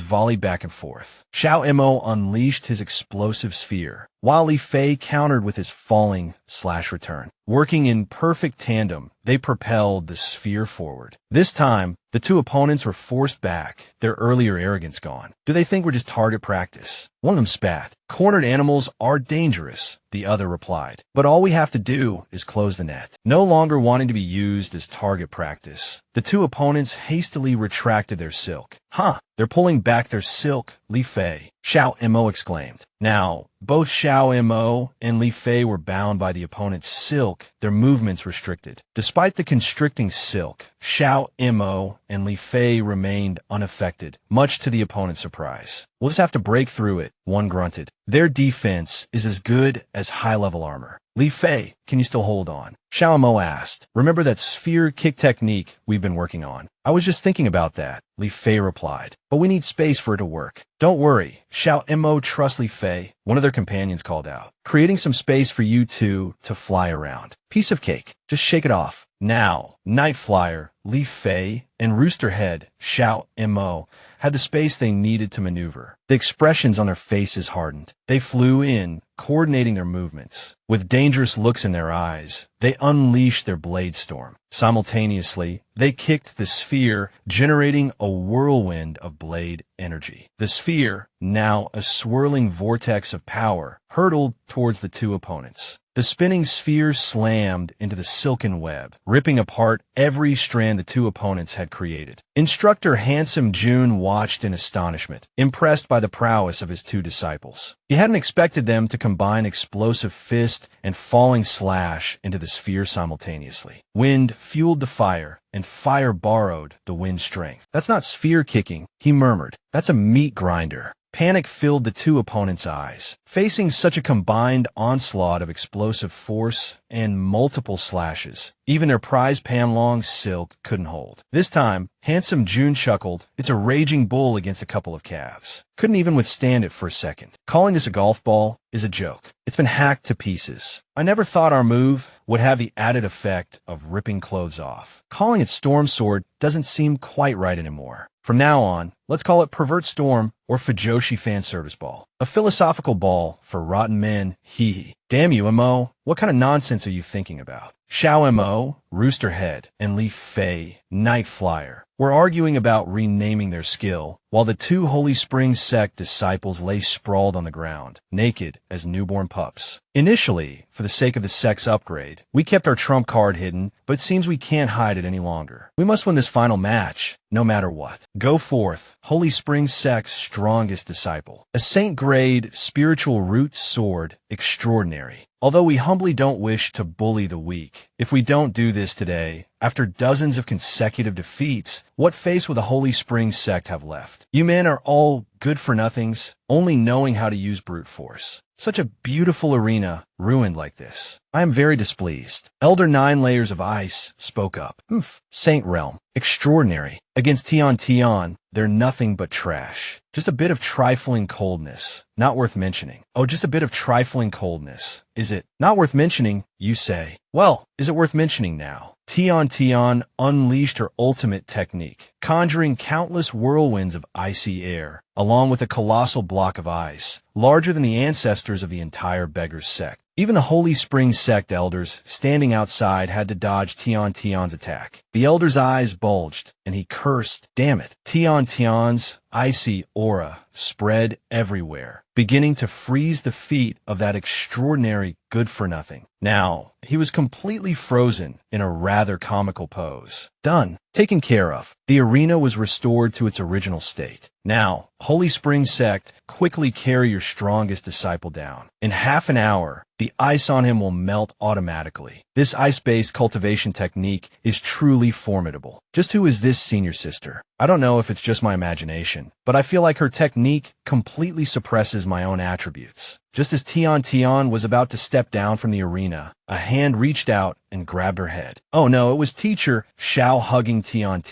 [SPEAKER 1] volleyed back and forth. Xiao Mo unleashed his explosive sphere, while Li Fei countered with his falling/return. Working in perfect tandem, they propelled the sphere forward. This time, the two opponents were forced back, their earlier arrogance gone. "Do they think we're just target practice?" One of them spat. "Cornered animals are dangerous," the other replied. "But all we have to do is close the net." No longer wanting to be used as target practice, the two opponents hastily retracted their silk. "Huh, they're pulling back their silk, Li Fei," Xiao Mo exclaimed. Now, both Xiao Mo and Li Fei were bound by the opponent's silk, their movements restricted. Despite the constricting silk, Xiao Mo and Li Fei remained unaffected, much to the opponent's surprise. "We'll just have to break through it," one grunted. "Their defense is as good as high-level armor." "Li Fei, can you still hold on?" Xiao Mo asked. "Remember that sphere kick technique we've been working on?" "I was just thinking about that," Li Fei replied. "But we need space for it to work." "Don't worry, Xiao Mo trusts Li Fei," one of their companions called out. "Creating some space for you two to fly around. Piece of cake. Just shake it off." Now, Night Flyer, Li Fei, and Roosterhead, Xiao Mo, had the space they needed to maneuver. The expressions on their faces hardened. They flew in, coordinating their movements. With dangerous looks in their eyes, they unleashed their blade storm. Simultaneously, they kicked the sphere, generating a whirlwind of blade energy. The sphere, now a swirling vortex of power, hurtled towards the two opponents. The spinning sphere slammed into the silken web, ripping apart every strand the two opponents had created. Instructor Handsome June watched in astonishment, impressed by the prowess of his two disciples. He hadn't expected them to combine explosive fist and falling slash into the sphere simultaneously. Wind fueled the fire, and fire borrowed the wind's strength. "That's not sphere kicking," he murmured. "That's a meat grinder." Panic filled the two opponents' eyes. Facing such a combined onslaught of explosive force and multiple slashes, even their prized Panlong silk couldn't hold. This time, Handsome June chuckled. "It's a raging bull against a couple of calves. Couldn't even withstand it for a second. Calling this a golf ball is a joke. It's been hacked to pieces. I never thought our move would have the added effect of ripping clothes off. Calling it Storm Sword doesn't seem quite right anymore. From now on, let's call it Pervert Storm or Fujoshi Fan Service Ball. A philosophical ball for rotten men, hee hee. Damn you, Mo. What kind of nonsense are you thinking about?" Xiao Mo, Roosterhead, and Li Fei, Night Flyer, were arguing about renaming their skill, while the two Holy Spring sect disciples lay sprawled on the ground, naked as newborn pups. Initially, for the sake of the sect's upgrade, we kept our trump card hidden, but it seems we can't hide it any longer. We must win this final match, no matter what. Go forth, Holy Spring sect's strongest disciple. A saint-grade, spiritual root sword extraordinary. Although we humbly don't wish to bully the weak, if we don't do this today, after dozens of consecutive defeats, what face will the Holy Spring sect have left? You men are all good-for-nothings, only knowing how to use brute force. Such a beautiful arena ruined like this. I am very displeased. Elder Nine Layers of Ice spoke up. Saint Realm. Extraordinary. Against Tion, they're nothing but trash. Just a bit of trifling coldness. Not worth mentioning. Oh, just a bit of trifling coldness. Is it not worth mentioning, you say? Well, is it worth mentioning now? Tion unleashed her ultimate technique, conjuring countless whirlwinds of icy air, along with a colossal block of ice, larger than the ancestors of the entire Beggar's sect. Even the Holy Spring sect elders standing outside had to dodge Tion's attack. The elder's eyes bulged, and he cursed. Damn it. Tion's icy aura spread everywhere, beginning to freeze the feet of that extraordinary good-for-nothing. Now, he was completely frozen in a rather comical pose. Done. Taken care of. The arena was restored to its original state. Now, Holy Spring Sect, quickly carry your strongest disciple down. In half an hour, the ice on him will melt automatically. This ice-based cultivation technique is truly formidable. Just who is this senior sister? I don't know if it's just my imagination, but I feel like her technique completely suppresses my own attributes. Just as Tian was about to step down from the arena, a hand reached out and grabbed her head. Oh no, it was teacher Xiao hugging Tian.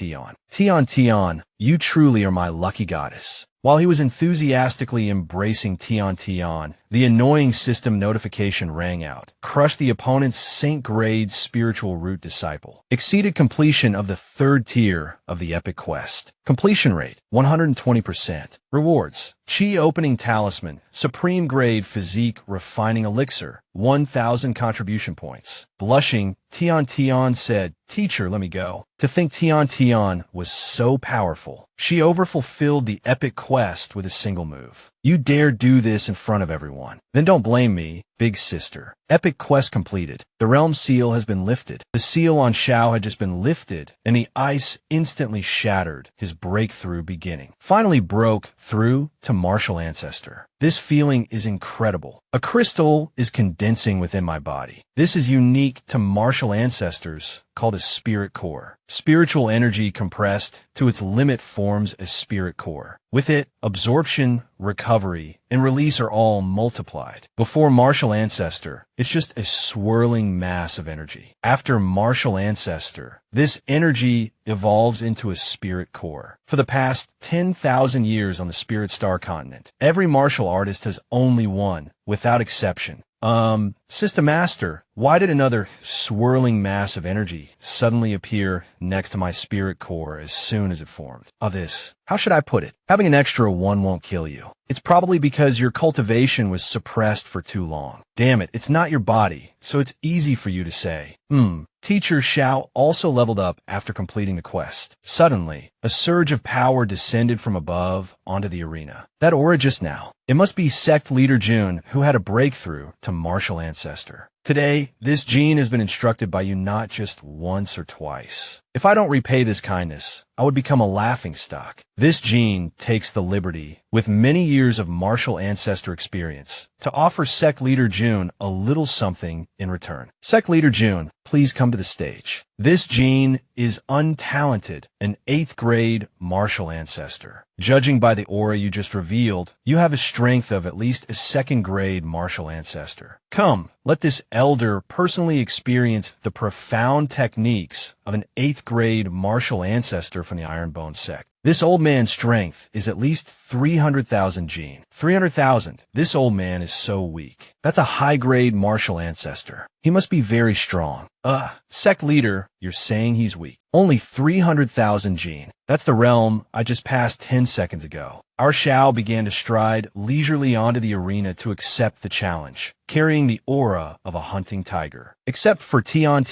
[SPEAKER 1] Tian, you truly are my lucky goddess. While he was enthusiastically embracing Tian, the annoying system notification rang out. Crushed the opponent's Saint-grade spiritual root disciple. Exceeded completion of the 3rd tier of the epic quest. Completion rate, 120%. Rewards, Chi opening talisman, supreme grade physique refining elixir, 1,000 contribution points. Blushing, Tian said, teacher, let me go. To think Tian was so powerful. She overfulfilled the epic quest with a single move. You dare do this in front of everyone. Then don't blame me, big sister. Epic quest completed. The realm seal has been lifted. The seal on Xiao had just been lifted, and the ice instantly shattered, his breakthrough beginning. Finally broke through to martial ancestor. This feeling is incredible. A crystal is condensing within my body. This is unique to martial ancestors, called a spirit core. Spiritual energy compressed to its limit forms a spirit core. With it, absorption, recovery, and release are all multiplied. Before martial ancestor, it's just a swirling mass of energy. After martial ancestor, this energy evolves into a spirit core. For the past 10,000 years on the Spirit Star continent, every martial artist has only one, without exception. System Master, why did another swirling mass of energy suddenly appear next to my spirit core as soon as it formed? How should I put it? Having an extra one won't kill you. It's probably because your cultivation was suppressed for too long. Damn it, it's not your body, so it's easy for you to say. Teacher Xiao also leveled up after completing the quest. Suddenly, a surge of power descended from above onto the arena. That aura just now. It must be Sect Leader Jun who had a breakthrough to martial ancestor. Today, this gene has been instructed by you not just once or twice. If I don't repay this kindness, I would become a laughingstock. This gene takes the liberty, with many years of martial ancestor experience, to offer Sect Leader Jun a little something in return. Sect Leader Jun, please come to the stage. This gene is untalented, an 8th grade martial ancestor. Judging by the aura you just revealed, you have a strength of at least a 2nd grade martial ancestor. Come, let this elder personally experience the profound techniques of an 8th grade martial ancestor from the Ironbone sect. This old man's strength is at least 300,000 gene. 300,000. This old man is so weak. That's a high-grade martial ancestor. He must be very strong. Sect leader, you're saying he's weak. Only 300,000 gene. That's the realm I just passed 10 seconds ago. Our Xiao began to stride leisurely onto the arena to accept the challenge, carrying the aura of a hunting tiger. Except for Tian,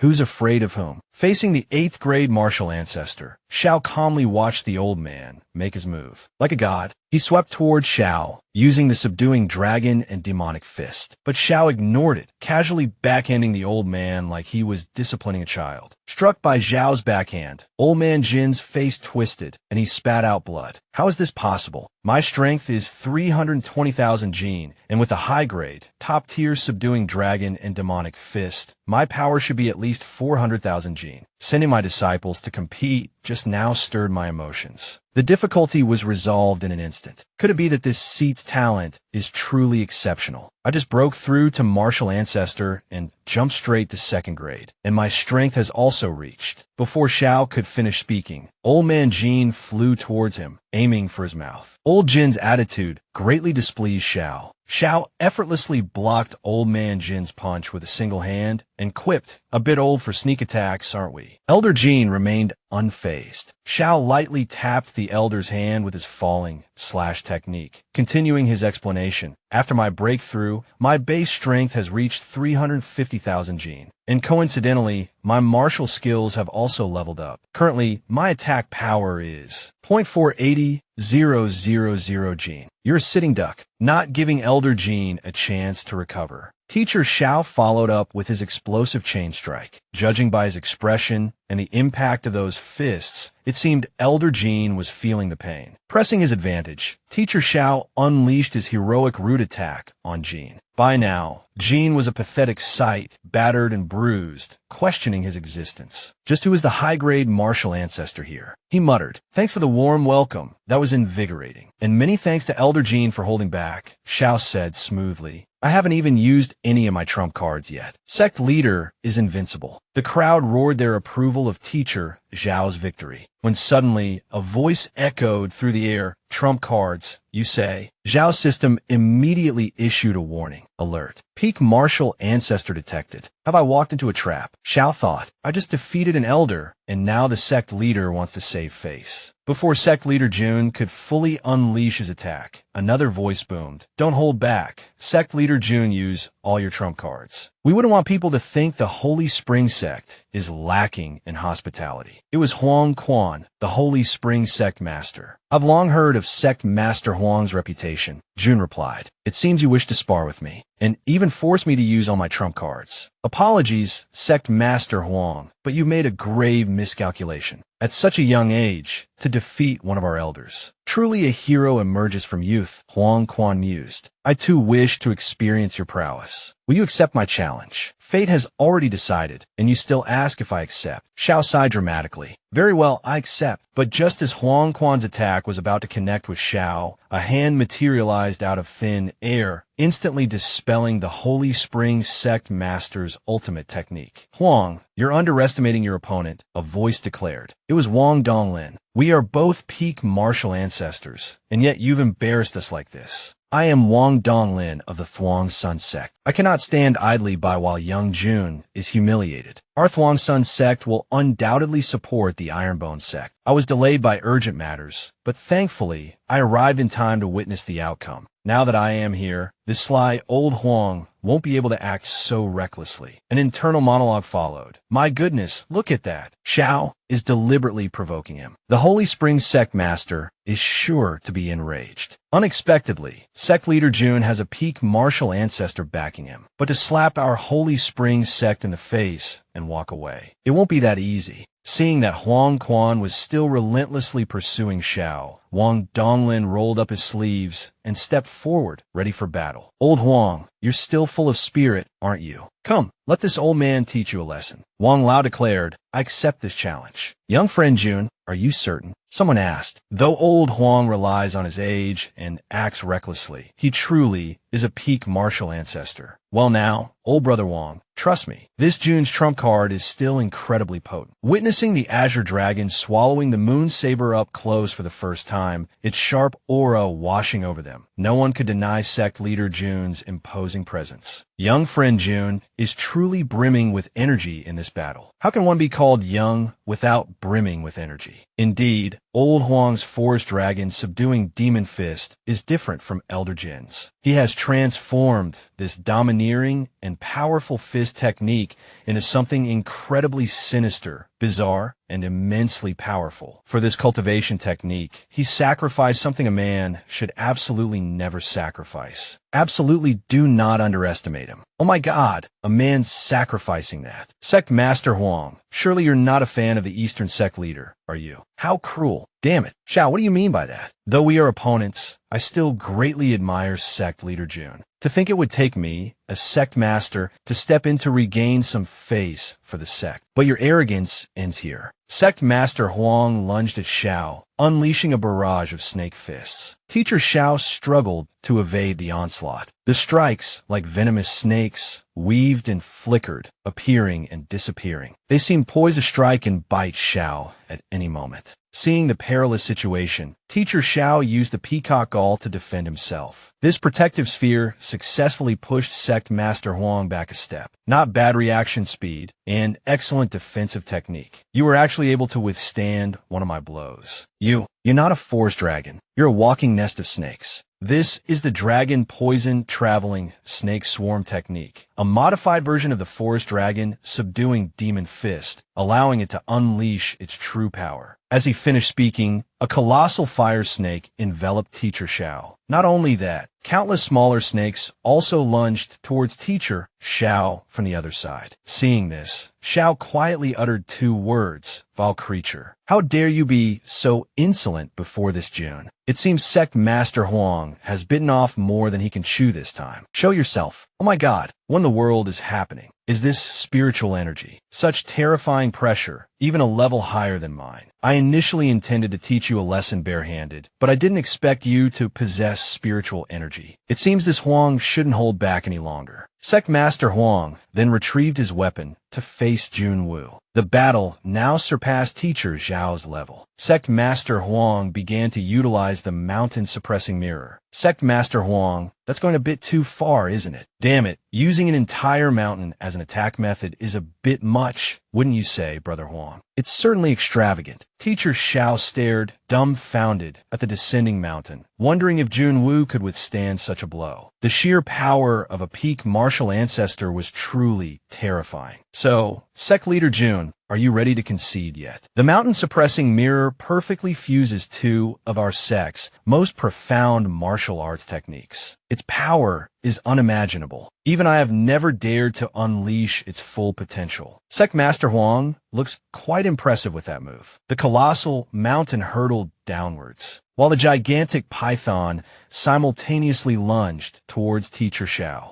[SPEAKER 1] who's afraid of whom? Facing the 8th grade martial ancestor, Xiao calmly watched the old man make his move. Like a god, he swept toward Xiao, using the subduing dragon and demonic fist. But Xiao ignored it, casually backhanding the old man like he was disciplining a child. Struck by Xiao's backhand, old man Jin's face twisted, and he spat out blood. How is this possible? My strength is 320,000 gene, and with a high-grade, top-tier subduing dragon and demonic fist, my power should be at least 400,000 gene. Sending my disciples to compete just now stirred my emotions. The difficulty was resolved in an instant. Could it be that this seat's talent is truly exceptional? I just broke through to martial ancestor and jumped straight to 2nd grade, and my strength has also reached. Before Xiao could finish speaking, old man Jin flew towards him, aiming for his mouth. Old Jin's attitude greatly displeased Xiao. Xiao effortlessly blocked old man Jin's punch with a single hand and quipped, "A bit old for sneak attacks, aren't we?" Elder Jin remained unfazed. Xiao lightly tapped the elder's hand with his falling slash technique, continuing his explanation. After my breakthrough, my base strength has reached 350,000 gene. And coincidentally, my martial skills have also leveled up. Currently, my attack power is 0.480000 gene. You're a sitting duck, not giving Elder Gene a chance to recover. Teacher Xiao followed up with his explosive chain strike. Judging by his expression and the impact of those fists, it seemed Elder Jean was feeling the pain. Pressing his advantage, Teacher Xiao unleashed his heroic root attack on Jean. By now, Jean was a pathetic sight, battered and bruised, questioning his existence. Just who is the high-grade martial ancestor here? He muttered. Thanks for the warm welcome. That was invigorating. And many thanks to Elder Jean for holding back, Xiao said smoothly. I haven't even used any of my trump cards yet. Sect leader is invincible. The crowd roared their approval of Teacher Xiao's victory, when suddenly a voice echoed through the air, trump cards, you say. Xiao's system immediately issued a warning. Alert. Peak martial ancestor detected. Have I walked into a trap? Xiao thought. I just defeated an elder, and now the sect leader wants to save face. Before sect leader Jun could fully unleash his attack, another voice boomed. Don't hold back. Sect leader Jun, use all your trump cards. We wouldn't want people to think the Holy Spring sect is lacking in hospitality. It was Huang Quan, the Holy Spring sect master. I've long heard of sect master Huang's reputation, Jun replied. It seems you wish to spar with me, and even force me to use all my trump cards. Apologies, sect master Huang, but you made a grave miscalculation. At such a young age, to defeat one of our elders. Truly a hero emerges from youth, Huang Quan mused. I too wish to experience your prowess. Will you accept my challenge? Fate has already decided, and you still ask if I accept. Xiao sighed dramatically. Very well, I accept. But just as Huang Quan's attack was about to connect with Xiao, a hand materialized out of thin air, instantly dispelling the Holy Spring sect master's ultimate technique. Huang, you're underestimating your opponent, a voice declared. It was Wang Donglin. We are both peak martial ancestors, and yet you've embarrassed us like this. I am Wang Donglin of the Thuong Sun sect. I cannot stand idly by while young Jun is humiliated. Our Thuong Sun sect will undoubtedly support the Ironbone sect. I was delayed by urgent matters, but thankfully, I arrived in time to witness the outcome. Now that I am here, this sly old Huang won't be able to act so recklessly. An internal monologue followed. My goodness, look at that. Xiao is deliberately provoking him. The Holy Spring sect master is sure to be enraged. Unexpectedly, sect leader Jun has a peak martial ancestor backing him. But to slap our Holy Spring sect in the face and walk away, it won't be that easy. Seeing that Huang Quan was still relentlessly pursuing Xiao, Wang Donglin rolled up his sleeves and stepped forward, ready for battle. Old Huang, you're still full of spirit, aren't you? Come, let this old man teach you a lesson. Wang Lao declared, I accept this challenge. Young friend Jun, are you certain? Someone asked. Though old Huang relies on his age and acts recklessly, he truly is a peak martial ancestor. Well now, old brother Wang, trust me, this Jun's trump card is still incredibly potent. Witnessing the Azure Dragon swallowing the Moon Saber up close for the first time, its sharp aura washing over them, no one could deny sect leader Jun's imposing presence. Young friend Jun is truly brimming with energy in this battle. How can one be called young without brimming with energy? Indeed, old Huang's forest dragon subduing Demon Fist is different from Elder Jin's. He has transformed this domineering and powerful fist technique into something incredibly sinister, bizarre, and immensely powerful. For this cultivation technique, he sacrificed something a man should absolutely never sacrifice. Absolutely do not underestimate him. Oh my God, a man sacrificing that. Sect Master Huang, surely you're not a fan of the Eastern sect leader, are you? How cruel. Damn it. Xiao, what do you mean by that? Though we are opponents, I still greatly admire sect leader Jun. To think it would take me, a sect master, to step in to regain some face for the sect. But your arrogance ends here. Sect Master Huang lunged at Xiao, unleashing a barrage of snake fists. Teacher Xiao struggled to evade the onslaught. The strikes, like venomous snakes, weaved and flickered, appearing and disappearing. They seemed poised to strike and bite Xiao at any moment. Seeing the perilous situation, Teacher Xiao used the Peacock Gall to defend himself. This protective sphere successfully pushed Sect Master Huang back a step. not bad reaction speed, and excellent defensive technique. You were actually able to withstand one of my blows. You're not a forest dragon. You're a walking nest of snakes. This is the dragon poison traveling snake swarm technique, a modified version of the forest dragon subduing Demon Fist, allowing it to unleash its true power. As he finished speaking, a colossal fire snake enveloped Teacher Xiao. Not only that, countless smaller snakes also lunged towards Teacher Xiao from the other side. Seeing this, Xiao quietly uttered 2 words, "Vile creature. How dare you be so insolent before this June? It seems Sect Master Huang has bitten off more than he can chew this time. Show yourself. Oh my God, what in the world is happening? Is this spiritual energy? Such terrifying pressure, even a level higher than mine. I initially intended to teach you a lesson barehanded, but I didn't expect you to possess spiritual energy. It seems this Huang shouldn't hold back any longer." Sect Master Huang then retrieved his weapon to face Junwu. The battle now surpassed Teacher Zhao's level. Sect Master Huang began to utilize the mountain suppressing mirror. Sect Master Huang, that's going a bit too far, isn't it? Damn it, using an entire mountain as an attack method is a bit much, wouldn't you say, Brother Huang? It's certainly extravagant. Teacher Xiao stared, dumbfounded, at the descending mountain, wondering if Junwu could withstand such a blow. The sheer power of a peak martial ancestor was truly terrifying. So, Sect Leader Jun, are you ready to concede yet? The mountain-suppressing mirror perfectly fuses 2 of our sect's most profound martial arts techniques. Its power is unimaginable. Even I have never dared to unleash its full potential. Sect Master Huang looks quite impressive with that move. The colossal mountain hurtled downwards, while the gigantic python simultaneously lunged towards Teacher Xiao.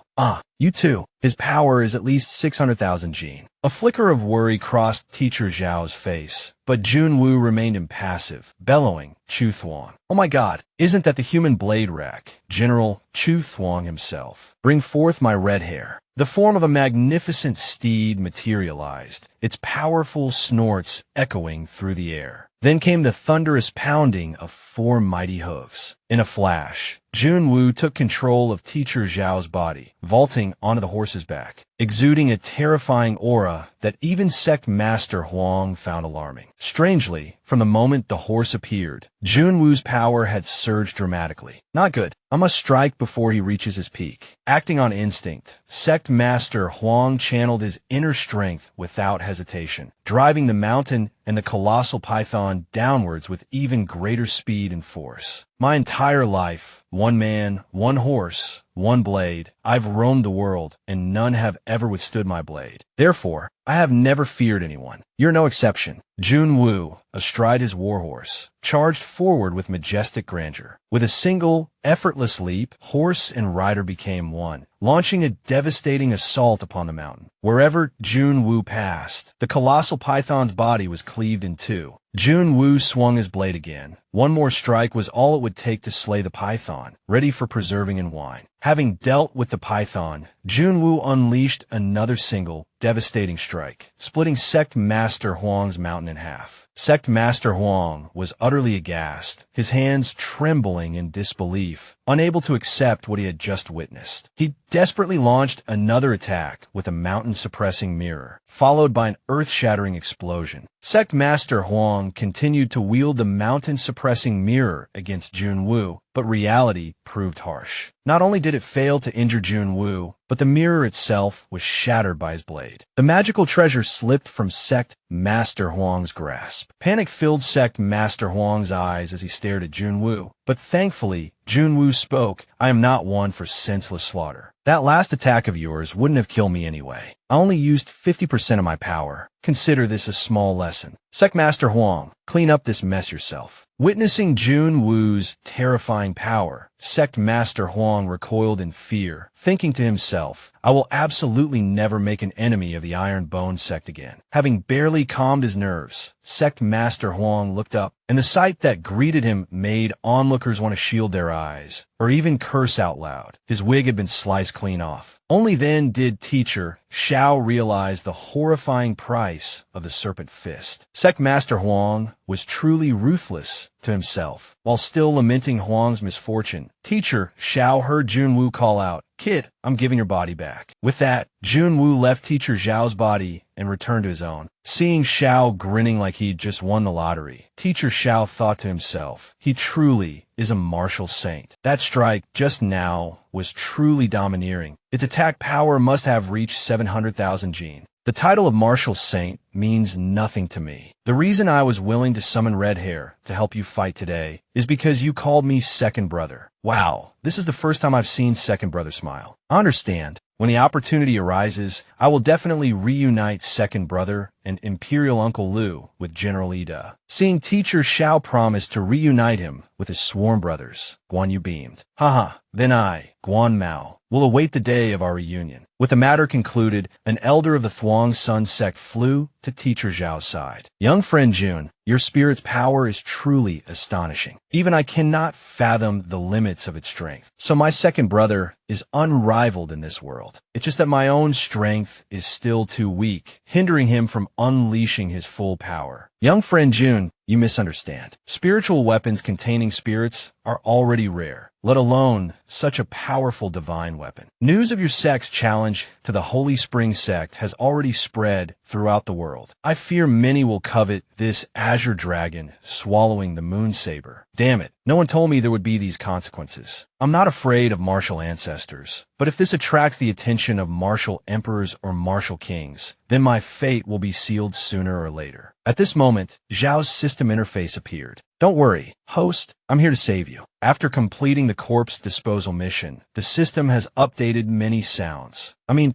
[SPEAKER 1] You too. His power is at least 600,000 Jin. A flicker of worry crossed Teacher Zhao's face, but Junwu remained impassive, bellowing, "Chu Thuong. Oh my God, isn't that the human blade rack, General Chu Thuong himself? Bring forth my red hair." The form of a magnificent steed materialized, its powerful snorts echoing through the air. Then came the thunderous pounding of 4 mighty hooves. In a flash, Junwu took control of Teacher Zhao's body, vaulting onto the horse's back, exuding a terrifying aura that even Sect Master Huang found alarming. Strangely, from the moment the horse appeared, Junwu's power had surged dramatically. Not good. I must strike before he reaches his peak. Acting on instinct, Sect Master Huang channeled his inner strength without hesitation, driving the mountain and the colossal python downwards with even greater speed and force. My entire life, 1 man, 1 horse, 1 blade, I've roamed the world, and none have ever withstood my blade. Therefore, I have never feared anyone. You're no exception. Junwu, astride his warhorse, charged forward with majestic grandeur. With a single, effortless leap, horse and rider became one, launching a devastating assault upon the mountain. Wherever Junwu passed, the colossal python's body was cleaved in 2. Junwu swung his blade again. 1 more strike was all it would take to slay the python, ready for preserving in wine. Having dealt with the python, Junwu unleashed another single, devastating strike, splitting Sect Master Huang's mountain in half. Sect Master Huang was utterly aghast, his hands trembling in disbelief, unable to accept what he had just witnessed. He desperately launched another attack with a mountain-suppressing mirror, followed by an earth-shattering explosion. Sect Master Huang continued to wield the mountain-suppressing mirror against Junwu, but reality proved harsh. Not only did it fail to injure Junwu, but the mirror itself was shattered by his blade. The magical treasure slipped from Sect Master Huang's grasp. Panic filled Sect Master Huang's eyes as he stared at Junwu, but thankfully, Junwu spoke. "I am not one for senseless slaughter. That last attack of yours wouldn't have killed me anyway. I only used 50% of my power. Consider this a small lesson. Sect Master Huang, clean up this mess yourself." Witnessing Junwu's terrifying power, Sect Master Huang recoiled in fear, thinking to himself, "I will absolutely never make an enemy of the Iron Bone sect again." Having barely calmed his nerves, Sect Master Huang looked up, and the sight that greeted him made onlookers want to shield their eyes, or even curse out loud. His wig had been sliced clean off. Only then did Teacher Xiao realize the horrifying price of the Serpent Fist. Sect Master Huang was truly ruthless to himself. While still lamenting Huang's misfortune, Teacher Xiao heard Junwoo call out, "Kid, I'm giving your body back." With that, Junwoo left Teacher Xiao's body and returned to his own. Seeing Xiao grinning like he'd just won the lottery, Teacher Xiao thought to himself, he truly is a martial saint. That strike just now was truly domineering. Its attack power must have reached 700,000 Jin. The title of martial saint means nothing to me. The reason I was willing to summon Red Hair to help you fight today is because you called me second brother. Wow, this is the first time I've seen second brother smile. I understand. When the opportunity arises, I will definitely reunite second brother and Imperial Uncle Liu with General Ida. Seeing Teacher Xiao promise to reunite him with his sworn brothers, Guan Yu beamed. Haha, then I, Guan Mao, will await the day of our reunion. With the matter concluded, an elder of the Thuong Sun sect flew to Teacher Zhao's side. Young friend Jun, your spirit's power is truly astonishing. Even I cannot fathom the limits of its strength. So my second brother is unrivaled in this world. It's just that my own strength is still too weak, hindering him from unleashing his full power. Young friend Jun, you misunderstand. Spiritual weapons containing spirits are already rare, let alone such a powerful divine weapon. News of your sect's challenge to the Holy Spring sect has already spread throughout the world. I fear many will covet this azure dragon swallowing the moon saber. Damn it, no one told me there would be these consequences. I'm not afraid of martial ancestors, but if this attracts the attention of martial emperors or martial kings, then my fate will be sealed sooner or later. At this moment, Zhao's system interface appeared. Don't worry, host, I'm here to save you. After completing the corpse disposal mission, the system has updated many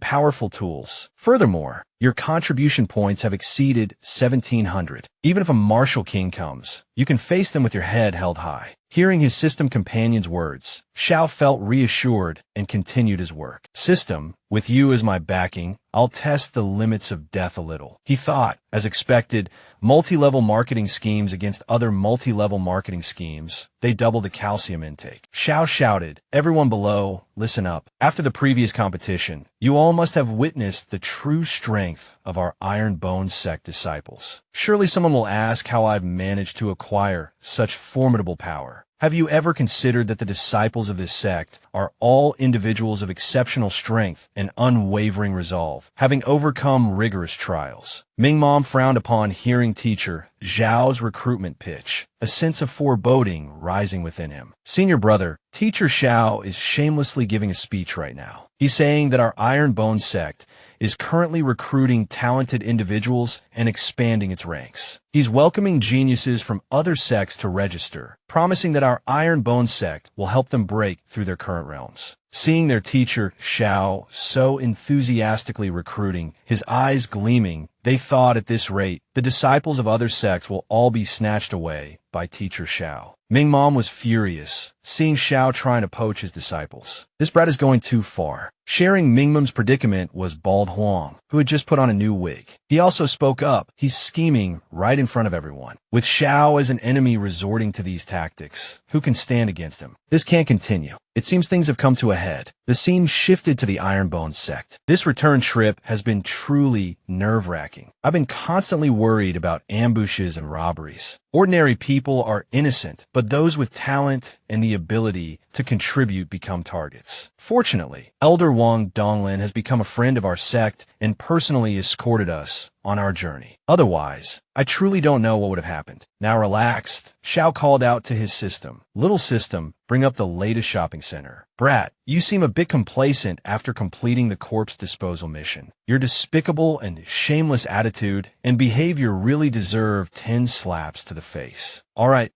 [SPEAKER 1] powerful tools. Furthermore, your contribution points have exceeded 1,700. Even if a martial king comes, you can face them with your head held high. Hearing his system companion's words, Xiao felt reassured and continued his work. System, with you as my backing, I'll test the limits of death a little. He thought, as expected, multi-level marketing schemes against other multi-level marketing schemes. They double the calcium intake. Xiao shouted, everyone below, listen up. After the previous competition, you all must have witnessed the true strength of our Iron Bone sect disciples. Surely someone will ask how I've managed to acquire such formidable power. Have you ever considered that the disciples of this sect are all individuals of exceptional strength and unwavering resolve, having overcome rigorous trials? Ming Mom frowned upon hearing Teacher Zhao's recruitment pitch, a sense of foreboding rising within him. Senior brother, Teacher Xiao is shamelessly giving a speech right now. He's saying that our Iron Bone sect is currently recruiting talented individuals and expanding its ranks. He's welcoming geniuses from other sects to register, promising that our Iron Bone sect will help them break through their current realms. Seeing their teacher, Xiao, so enthusiastically recruiting, his eyes gleaming, they thought at this rate, the disciples of other sects will all be snatched away by Teacher Xiao. Ming Mom was furious, seeing Xiao trying to poach his disciples. This brat is going too far. Sharing Ming Mom's predicament was Bald Huang, who had just put on a new wig. He also spoke up. He's scheming right in front of everyone. With Xiao as an enemy resorting to these tactics, who can stand against him? This can't continue. It seems things have come to a head. The scene shifted to the Iron Bone sect. This return trip has been truly nerve-wracking. I've been constantly worried about ambushes and robberies. Ordinary people are innocent, but those with talent and the ability to contribute become targets. Fortunately, Elder Wang Donglin has become a friend of our sect and personally escorted us on our journey. Otherwise, I truly don't know what would have happened. Now relaxed, Xiao called out to his system. Little system, bring up the latest shopping center. Brat, you seem a bit complacent after completing the corpse disposal mission. Your despicable and shameless attitude and behavior really deserve 10 slaps to the face. All right,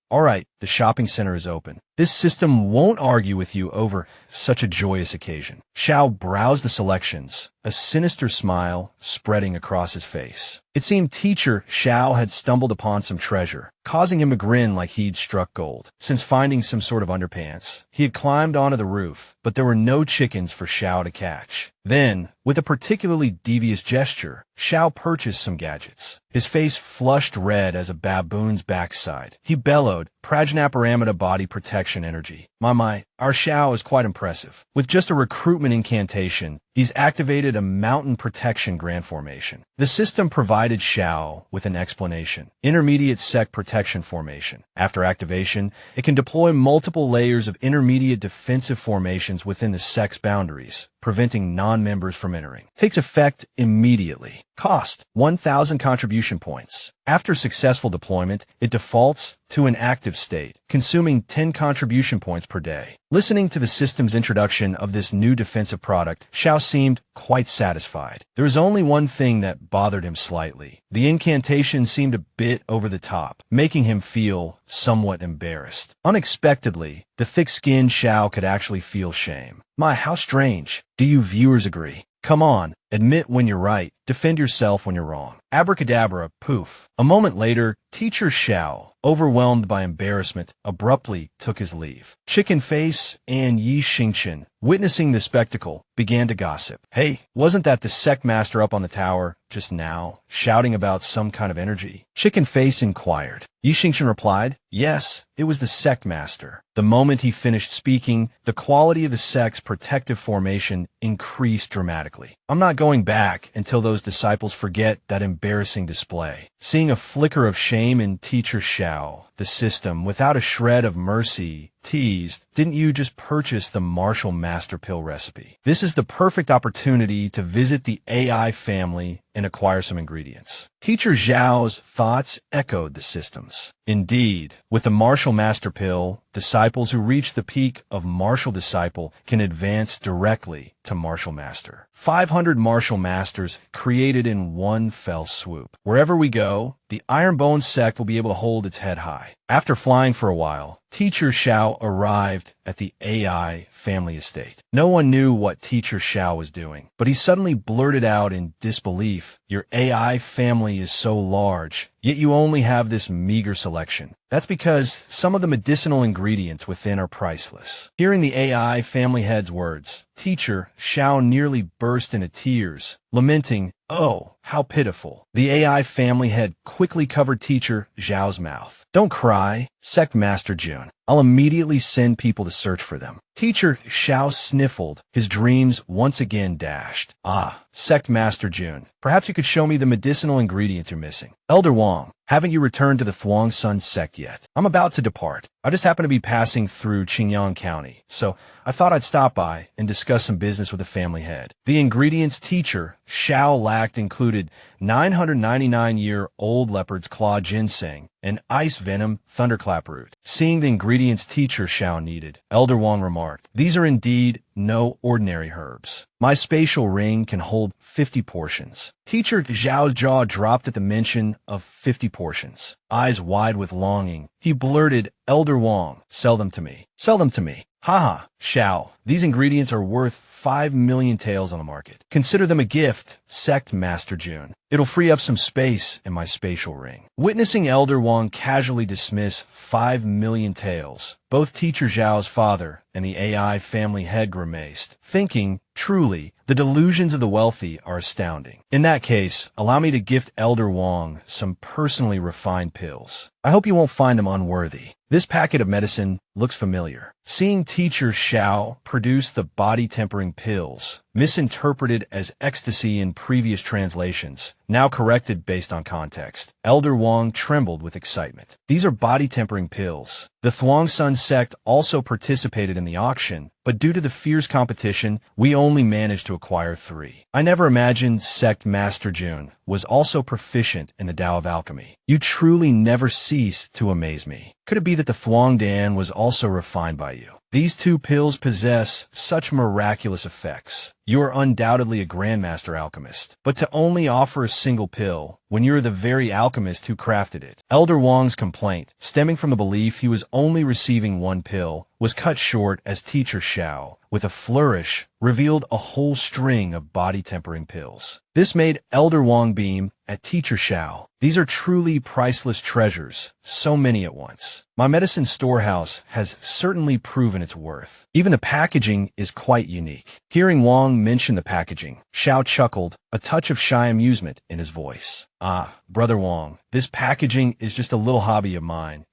[SPEAKER 1] the shopping center is open. This system won't argue with you over such a joyous occasion. Xiao browsed the selections, a sinister smile spreading across his face. It seemed Teacher Xiao had stumbled upon some treasure, causing him to grin like he'd struck gold. Since finding some sort of underpants, he had climbed onto the roof, but there were no chickens for Xiao to catch. Then, with a particularly devious gesture, Xiao purchased some gadgets. His face flushed red as a baboon's backside. He bellowed, Prajnaparamita body protection energy. My, our Xiao is quite impressive. With just a recruitment incantation, he's activated a mountain protection grand formation. The system provided provided Xiao with an explanation. Intermediate sect protection formation. After activation, it can deploy multiple layers of intermediate defensive formations within the sect's boundaries, preventing non-members from entering. Takes effect immediately. Cost: 1,000 contribution points. After successful deployment, it defaults to an active state, consuming 10 contribution points per day. Listening to the system's introduction of this new defensive product, Xiao seemed quite satisfied. There was only one thing that bothered him slightly. The incantation seemed a bit over the top, making him feel somewhat embarrassed. Unexpectedly, the thick-skinned Xiao could actually feel shame. My, how strange. Do you viewers agree? Come on, admit when you're right, defend yourself when you're wrong. Abracadabra, poof. A moment later, Teacher Xiao, overwhelmed by embarrassment, abruptly took his leave. Chicken Face and Yi Xingchen, witnessing the spectacle, began to gossip. Hey, wasn't that the sect master up on the tower just now, shouting about some kind of energy? Chicken Face inquired. Yi Xingchen replied, yes, it was the sect master. The moment he finished speaking, the quality of the sect's protective formation increased dramatically. I'm not going back until those disciples forget that embarrassing display. Seeing a flicker of shame in Teacher Xiao, the system, without a shred of mercy, teased, didn't you just purchase the Martial Master Pill recipe? This is the perfect opportunity to visit the AI family and acquire some ingredients. Teacher Zhao's thoughts echoed the system's. Indeed, with the Martial Master Pill, disciples who reach the peak of Martial Disciple can advance directly to Martial Master. 500 Martial Masters created in one fell swoop. Wherever we go, the Ironbone sect will be able to hold its head high. After flying for a while, Teacher Xiao arrived at the AI family estate. No one knew what Teacher Xiao was doing, but he suddenly blurted out in disbelief, "Your AI family is so large, yet you only have this meager selection." That's because some of the medicinal ingredients within are priceless. Hearing the AI family head's words, Teacher Xiao nearly burst into tears, lamenting, "Oh, how pitiful." The AI family head quickly covered Teacher Zhao's mouth. "Don't cry, Sect Master Jun. I'll immediately send people to search for them." Teacher Xiao sniffled, his dreams once again dashed. "Ah, Sect Master Jun, perhaps you could show me the medicinal ingredients you're missing." "Elder Wang, haven't you returned to the Thuong Sun sect yet?" "I'm about to depart. I just happen to be passing through Qingyang County, so I thought I'd stop by and discuss some business with the family head." The ingredients Teacher Xiao lacked included 999-year-old leopard's claw ginseng and ice venom thunderclap root. Seeing the ingredients Teacher Xiao needed, Elder Wang remarked, "These are indeed no ordinary herbs. My spatial ring can hold 50 portions." Teacher Zhao's jaw dropped at the mention of 50 portions. Eyes wide with longing, he blurted, "Elder Wang, sell them to me. Sell them to me." "Haha, Xiao, these ingredients are worth 5 million taels on the market. Consider them a gift, Sect Master Jun. It'll free up some space in my spatial ring." Witnessing Elder Wang casually dismiss 5 million taels, both Teacher Zhao's father and the AI family head grimaced, thinking, truly, the delusions of the wealthy are astounding. "In that case, allow me to gift Elder Wang some personally refined pills. I hope you won't find them unworthy. This packet of medicine looks familiar." Seeing Teacher Xiao produce the body-tempering pills, misinterpreted as ecstasy in previous translations, now corrected based on context, Elder Wang trembled with excitement. "These are body-tempering pills. The Thuong Sun sect also participated in the auction, but due to the fierce competition, we only managed to acquire 3. I never imagined Sect Master Jun was also proficient in the Tao of Alchemy. You truly never cease to amaze me. Could it be that the Thuong Dan was also refined by you? These 2 pills possess such miraculous effects. You are undoubtedly a Grandmaster Alchemist, but to only offer a single pill, when you are the very alchemist who crafted it." Elder Wang's complaint, stemming from the belief he was only receiving 1 pill, was cut short as Teacher Xiao, with a flourish, revealed a whole string of body-tempering pills. This made Elder Wang beam at Teacher Xiao. "These are truly priceless treasures, so many at once. My medicine storehouse has certainly proven its worth. Even the packaging is quite unique." Hearing Wang mention the packaging, Xiao chuckled, a touch of shy amusement in his voice. Ah, Brother Wong, this packaging is just a little hobby of mine.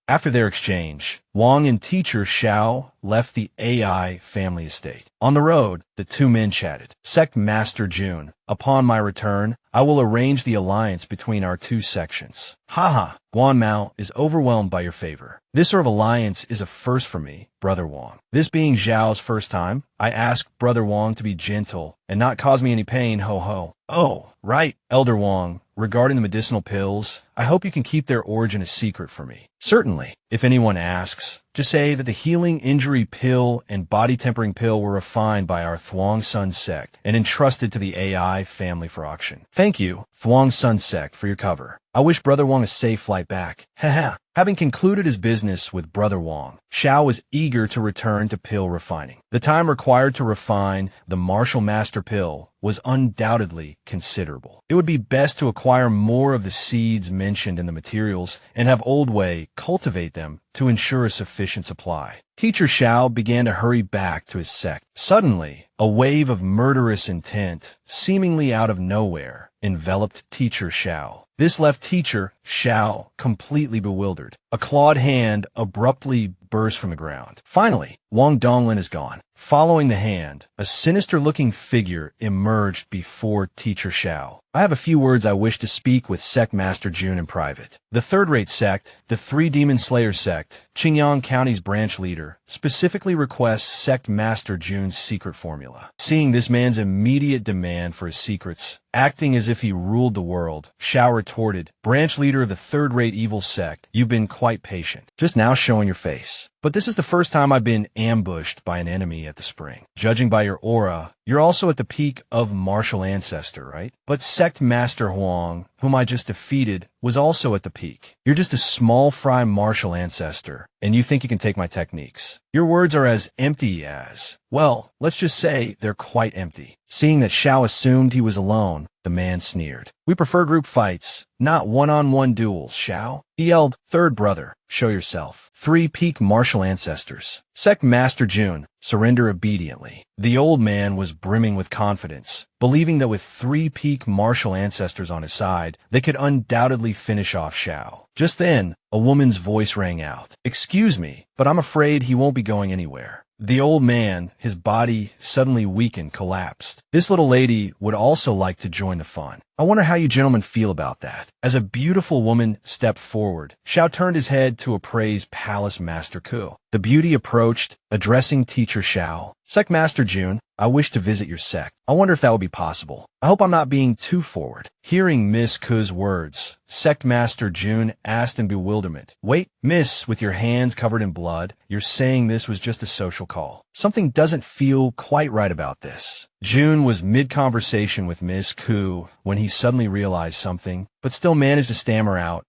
[SPEAKER 1] After their exchange, Wong and teacher Xiao left the AI family estate. On the road, the two men chatted. Sect Master Jun, upon my return, I will arrange the alliance between our two sections. Haha, Guan Mao is overwhelmed by your favor. This sort of alliance is a first for me, Brother Wong. This being Zhao's first time, I ask Brother Wong to be gentle and not cause me any pain, ho ho. Oh, right, Elder Wong. Regarding the medicinal pills, I hope you can keep their origin a secret for me. Certainly. If anyone asks, just say that the healing injury pill and body tempering pill were refined by our Thuong Sun sect and entrusted to the AI family for auction. Thank you, Thuong Sun sect, for your cover. I wish Brother Wong a safe flight back. Haha. Having concluded his business with Brother Wong, Xiao was eager to return to pill refining. The time required to refine the martial master pill was undoubtedly considerable. It would be best to acquire more of the seeds mentioned in the materials and have Old Wei cultivate them to ensure a sufficient supply. Teacher Xiao began to hurry back to his sect. Suddenly, a wave of murderous intent, seemingly out of nowhere, enveloped Teacher Xiao. This left Teacher Xiao completely bewildered. A clawed hand abruptly burst from the ground. Finally, Wang Donglin is gone. Following the hand, a sinister-looking figure emerged before Teacher Xiao. I have a few words I wish to speak with Sect Master Jun in private. The third-rate sect, the Three Demon Slayer sect, Qingyang County's branch leader, specifically requests Sect Master Jun's secret formula. Seeing this man's immediate demand for his secrets, acting as if he ruled the world, Xiao retorted, branch leader of the third-rate evil sect, you've been quite patient. Just now showing your face. But this is the first time I've been ambushed by an enemy at the spring. Judging by your aura, you're also at the peak of martial ancestor, right? But Sect Master Huang, whom I just defeated, was also at the peak. You're just a small fry martial ancestor, and you think you can take my techniques. Your words are as empty as, well, let's just say they're quite empty. Seeing that Xiao assumed he was alone, the man sneered. We prefer group fights, not one-on-one duels, Xiao. He yelled, third brother, show yourself. 3 peak martial ancestors. Sect Master Jun, surrender obediently. The old man was brimming with confidence, believing that with 3 peak martial ancestors on his side, they could undoubtedly finish off Xiao. Just then, a woman's voice rang out. Excuse me, but I'm afraid he won't be going anywhere. The old man, his body suddenly weakened, collapsed. This little lady would also like to join the fun. I wonder how you gentlemen feel about that. As a beautiful woman stepped forward, Xiao turned his head to appraise Palace Master Ku. The beauty approached, addressing Teacher Xiao. Sect Master Jun, I wish to visit your sect. I wonder if that would be possible. I hope I'm not being too forward. Hearing Miss Ku's words, Sect Master Jun asked in bewilderment. Wait, miss, with your hands covered in blood, you're saying this was just a social call. Something doesn't feel quite right about this. Jun was mid-conversation with Miss Ku when he suddenly realized something, but still managed to stammer out,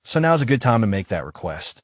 [SPEAKER 1] so now's a good time to make that request.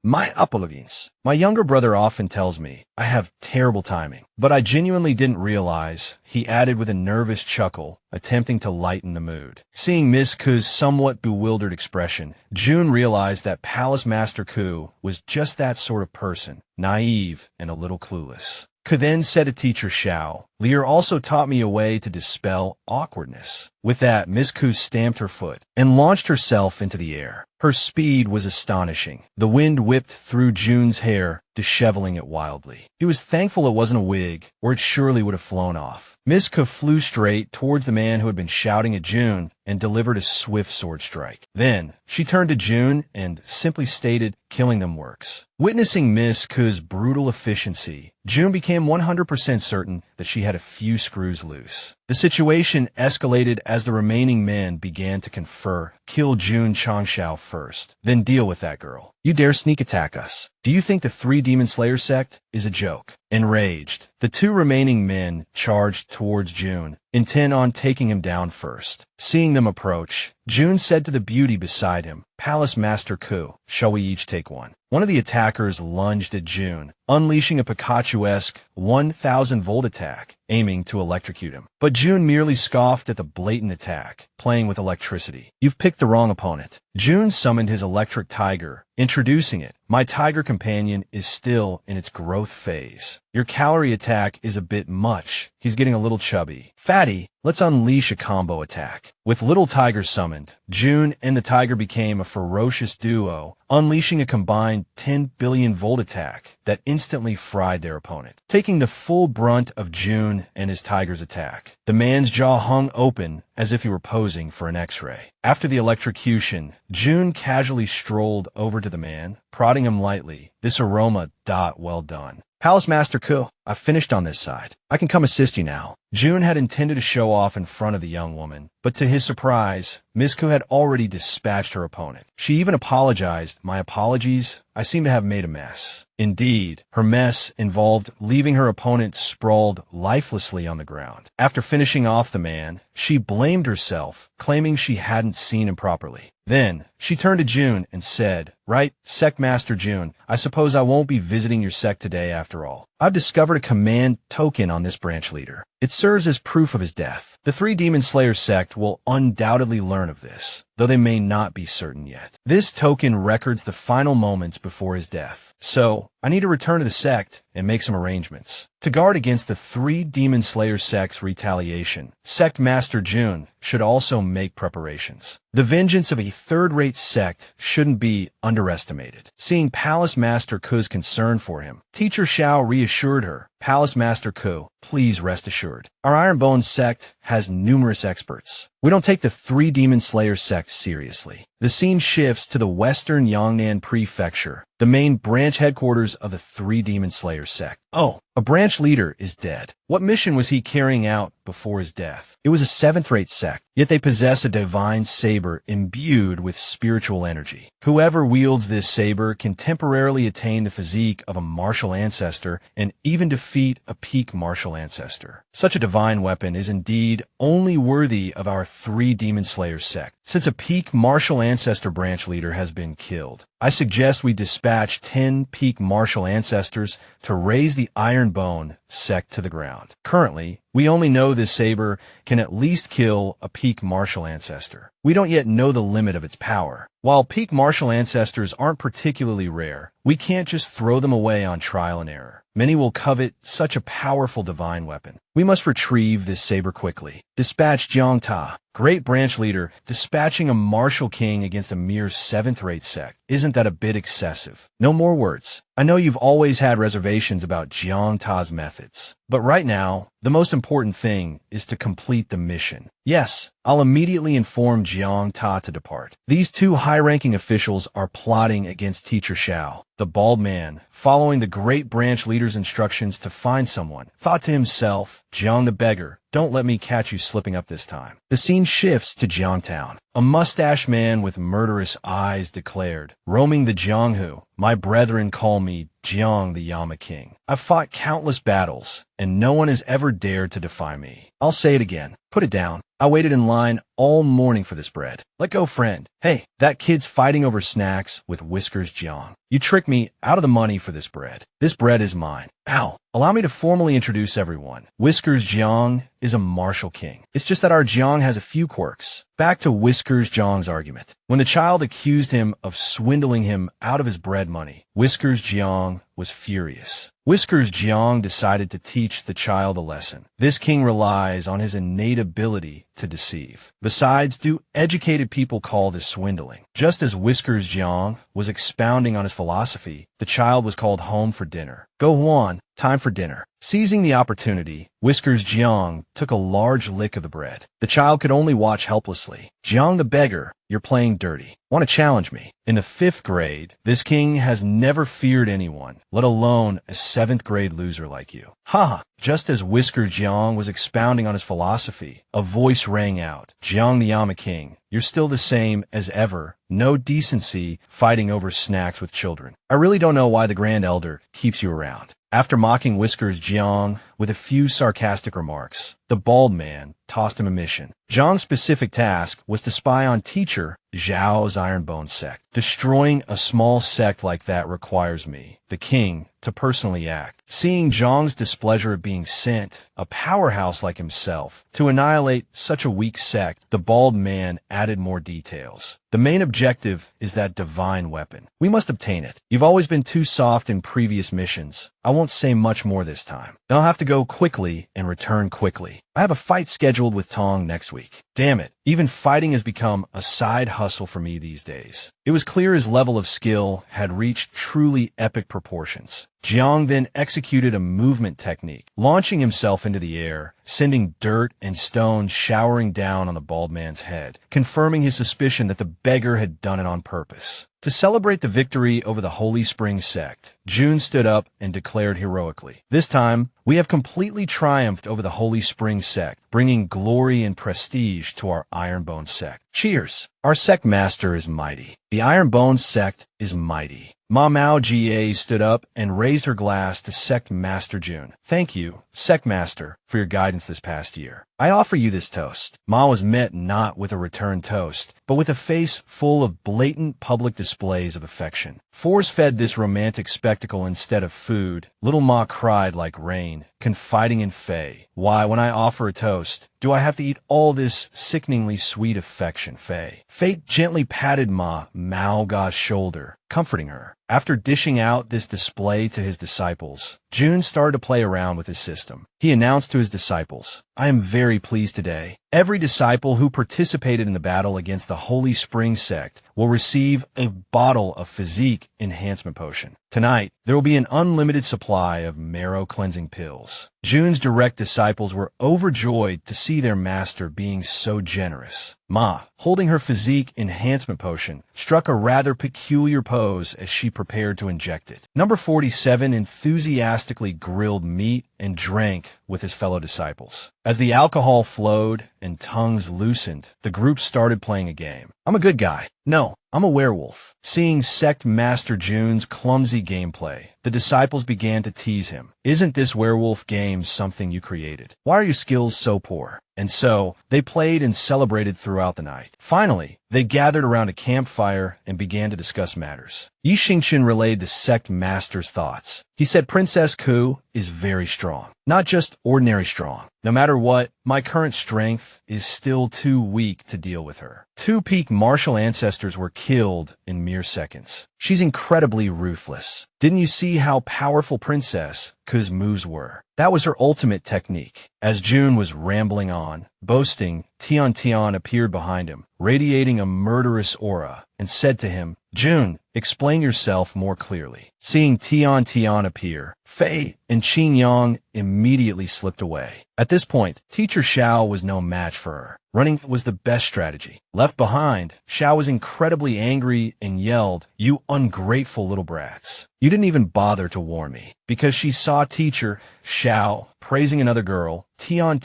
[SPEAKER 1] My apologies. My younger brother often tells me I have terrible timing, but I genuinely didn't realize, he added with a nervous chuckle, attempting to lighten the mood. Seeing Miss Ku's somewhat bewildered expression, Jun realized that Palace Master Ku was just that sort of person, naive and a little clueless. Ku then said to Teacher Xiao, Lear also taught me a way to dispel awkwardness. With that, Miss Ku stamped her foot and launched herself into the air. Her speed was astonishing. The wind whipped through Jun's hair, disheveling it wildly. He was thankful it wasn't a wig, or it surely would have flown off. Miss Ku flew straight towards the man who had been shouting at Jun and delivered a swift sword strike. Then, she turned to Jun and simply stated, killing them works. Witnessing Miss Ku's brutal efficiency, Jun became 100% certain that she had a few screws loose. The situation escalated as the remaining men began to confer. Kill Jun Changshao first, then deal with that girl. You dare sneak attack us? Do you think the 3 Demon Slayer sect is a joke? Enraged, the 2 remaining men charged towards Jun, intent on taking him down first. Seeing them approach, Jun said to the beauty beside him, Palace Master Ku, shall we each take one? One of the attackers lunged at Jun, unleashing a Pikachu-esque 1,000-volt attack, aiming to electrocute him. But Jun merely scoffed at the blatant attack, playing with electricity. You've picked the wrong opponent. Jun summoned his electric tiger, introducing it. My tiger companion is still in its growth phase. Your calorie attack is a bit much. He's getting a little chubby. Fatty, Let's unleash a combo attack. With Little Tiger summoned, June and the Tiger became a ferocious duo, unleashing a combined 10 billion volt attack that instantly fried their opponent. Taking the full brunt of June and his Tiger's attack, the man's jaw hung open as if he were posing for an X-ray. After the electrocution, June casually strolled over to the man, prodding him lightly. This aroma, well done. Palace Master Ku, I've finished on this side. I can come assist you now. June had intended to show off in front of the young woman, but to his surprise, Ms. Ku had already dispatched her opponent. She even apologized. My apologies. I seem to have made a mess. Indeed, her mess involved leaving her opponent sprawled lifelessly on the ground. After finishing off the man, she blamed herself, claiming she hadn't seen him properly. Then, she turned to June and said, "Right, Sect Master June, I suppose I won't be visiting your sect today after all. I've discovered a command token on this branch leader. It serves as proof of his death. The 3 Demon Slayer sect will undoubtedly learn of this, though they may not be certain yet. This token records the final moments before his death. So, I need to return to the sect and make some arrangements. To guard against the 3 Demon Slayer sect's retaliation, Sect Master June should also make preparations. The vengeance of a third-rate sect shouldn't be underestimated." Seeing Palace Master Ku's concern for him, Teacher Xiao reassured her, "Palace Master Ku, please rest assured. Our Ironbone sect has numerous experts. We don't take the 3 Demon Slayer sects seriously." The scene shifts to the western Yongnan Prefecture, the main branch headquarters of the 3 Demon Slayer sect. Oh, a branch leader is dead. What mission was he carrying out before his death? It was a 7th-rate sect, yet they possess a divine saber imbued with spiritual energy. Whoever wields this saber can temporarily attain the physique of a martial ancestor and even defeat a peak martial ancestor. Such a divine weapon is indeed only worthy of our 3 Demon Slayer sect. Since a peak martial ancestor branch leader has been killed, I suggest we dispatch 10 peak martial ancestors to raise the Ironbone sect to the ground. Currently, we only know this saber can at least kill a peak martial ancestor. We don't yet know the limit of its power. While peak martial ancestors aren't particularly rare, we can't just throw them away on trial and error. Many will covet such a powerful divine weapon. We must retrieve this saber quickly. Dispatch Jiang Ta, great branch leader, dispatching a martial king against a mere 7th-rate sect. Isn't that a bit excessive? No more words. I know you've always had reservations about Jiang Ta's methods, but right now, the most important thing is to complete the mission. Yes, I'll immediately inform Jiang Ta to depart. These 2 high-ranking officials are plotting against Teacher Xiao. The bald man, following the great branch leader's instructions to find someone, thought to himself, "Jiang the beggar, don't let me catch you slipping up this time." The scene shifts to Jiangtown. A mustached man with murderous eyes declared, "Roaming the Jianghu, my brethren call me Jiang the Yama King. I've fought countless battles, and no one has ever dared to defy me. I'll say it again. Put it down. I waited in line all morning for this bread. Let go, friend. Hey, that kid's fighting over snacks with Whiskers Jiang. You tricked me out of the money for this bread. This bread is mine. Ow. Allow me to formally introduce everyone. Whiskers Jiang is a martial king. It's just that our Jiang has a few quirks. Back to Whiskers Jiang's argument. When the child accused him of swindling him out of his bread money, Whiskers Jiang was furious. Whiskers Jiang decided to teach the child a lesson. This king relies on his innate ability to deceive. Besides, do educated people call this swindling? Just as Whiskers Jiang was expounding on his philosophy, the child was called home for dinner. Go Juan, time for dinner. Seizing the opportunity, Whiskers Jiang took a large lick of the bread. The child could only watch helplessly. Jiang the beggar, you're playing dirty. Want to challenge me? In the 5th grade, this king has never feared anyone, let alone a 7th grade loser like you. Ha! Just as Whiskers Jiang was expounding on his philosophy, a voice rang out. Jiang the Yama King, you're still the same as ever. No decency fighting over snacks with children. I really don't know why the Grand Elder keeps you around. After mocking Whiskers Jiang with a few sarcastic remarks, the bald man tossed him a mission. Jiang's specific task was to spy on Teacher Zhao's Ironbone sect. Destroying a small sect like that requires me, the king, to personally act. Seeing Zhang's displeasure at being sent, a powerhouse like himself, to annihilate such a weak sect, the bald man added more details. The main objective is that divine weapon. We must obtain it. You've always been too soft in previous missions. I won't say much more this time. Then I'll have to go quickly and return quickly. quietly. I have a fight scheduled with Tong next week. Damn it, even fighting has become a side hustle for me these days. It was clear his level of skill had reached truly epic proportions. Jiang then executed a movement technique, launching himself into the air, sending dirt and stones showering down on the bald man's head, confirming his suspicion that the beggar had done it on purpose. To celebrate the victory over the Holy Spring sect, June stood up and declared heroically, "This time, we have completely triumphed over the Holy Spring sect, bringing glory and prestige to our Ironbone sect. Cheers! Our sect master is mighty. The Ironbone sect is mighty." Ma Mao Ga stood up and raised her glass to Sect Master June. "Thank you, Sect Master, for your guidance this past year. I offer you this toast." Ma was met not with a return toast, but with a face full of blatant public displays of affection. Force-fed this romantic spectacle instead of food, little Ma cried like rain, confiding in Faye. "Why, when I offer a toast, do I have to eat all this sickeningly sweet affection, Faye?" Fate gently patted Ma Mao Ga's shoulder, comforting her. After dishing out this display to his disciples, June started to play around with his system. He announced to his disciples, "I am very pleased today. Every disciple who participated in the battle against the Holy Spring sect will receive a bottle of physique enhancement potion. Tonight, there will be an unlimited supply of marrow cleansing pills." June's direct disciples were overjoyed to see their master being so generous. Ma, holding her physique enhancement potion, struck a rather peculiar pose as she prepared to inject it. Number 47 enthusiastically grilled meat and drank with his fellow disciples. As the alcohol flowed and tongues loosened, the group started playing a game. "I'm a good guy." "No, I'm a werewolf." Seeing Sect Master June's clumsy gameplay, the disciples began to tease him. "Isn't this werewolf game something you created? Why are your skills so poor?" And so, they played and celebrated throughout the night. Finally, they gathered around a campfire and began to discuss matters. Yi Xingqian relayed the sect master's thoughts. He said, "Princess Ku is very strong. Not just ordinary strong. No matter what, my current strength is still too weak to deal with her. 2 peak martial ancestors were killed in mere seconds. She's incredibly ruthless. Didn't you see how powerful Princess Ku's moves were? That was her ultimate technique." As June was rambling on, boasting, Tian appeared behind him, radiating a murderous aura, and said to him, "June, explain yourself more clearly." Seeing Tian appear, Fei and Qin Yang immediately slipped away. At this point, Teacher Xiao was no match for her. Running was the best strategy. Left behind, Xiao was incredibly angry and yelled, "You ungrateful little brats. You didn't even bother to warn me." Because she saw Teacher Xiao praising another girl, Tian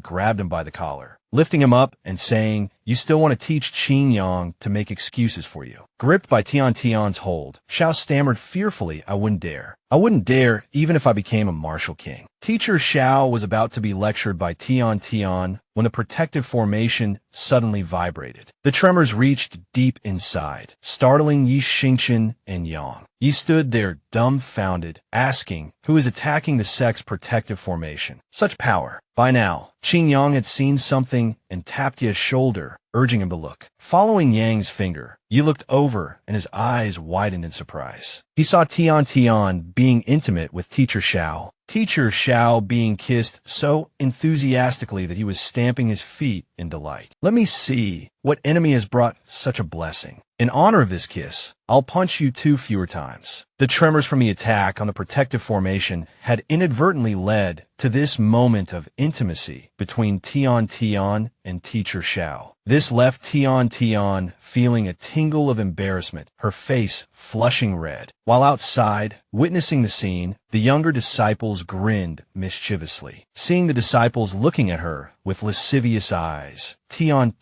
[SPEAKER 1] grabbed him by the collar, lifting him up and saying, "You still want to teach Qin Yang to make excuses for you." Gripped by Tian's hold, Xiao stammered fearfully, "I wouldn't dare. I wouldn't dare even if I became a martial king." Teacher Xiao was about to be lectured by Tian when the protective formation suddenly vibrated. The tremors reached deep inside, startling Yi Xingqian and Yang. Yi stood there dumbfounded, asking, "Who is attacking the sect's protective formation? Such power." By now, Qin Yang had seen something and tapped Yi's shoulder, urging him to look. Following Yang's finger, Yi looked over and his eyes widened in surprise. He saw Tian being intimate with Teacher Xiao. Teacher Xiao being kissed so enthusiastically that he was stamping his feet in delight. "Let me see what enemy has brought such a blessing. In honor of this kiss, I'll punch you 2 fewer times." The tremors from the attack on the protective formation had inadvertently led to this moment of intimacy between Tian and Teacher Xiao. This left Tian feeling a tingle of embarrassment, her face flushing red. While outside, witnessing the scene, the younger disciples grinned mischievously. Seeing the disciples looking at her with lascivious eyes, Tian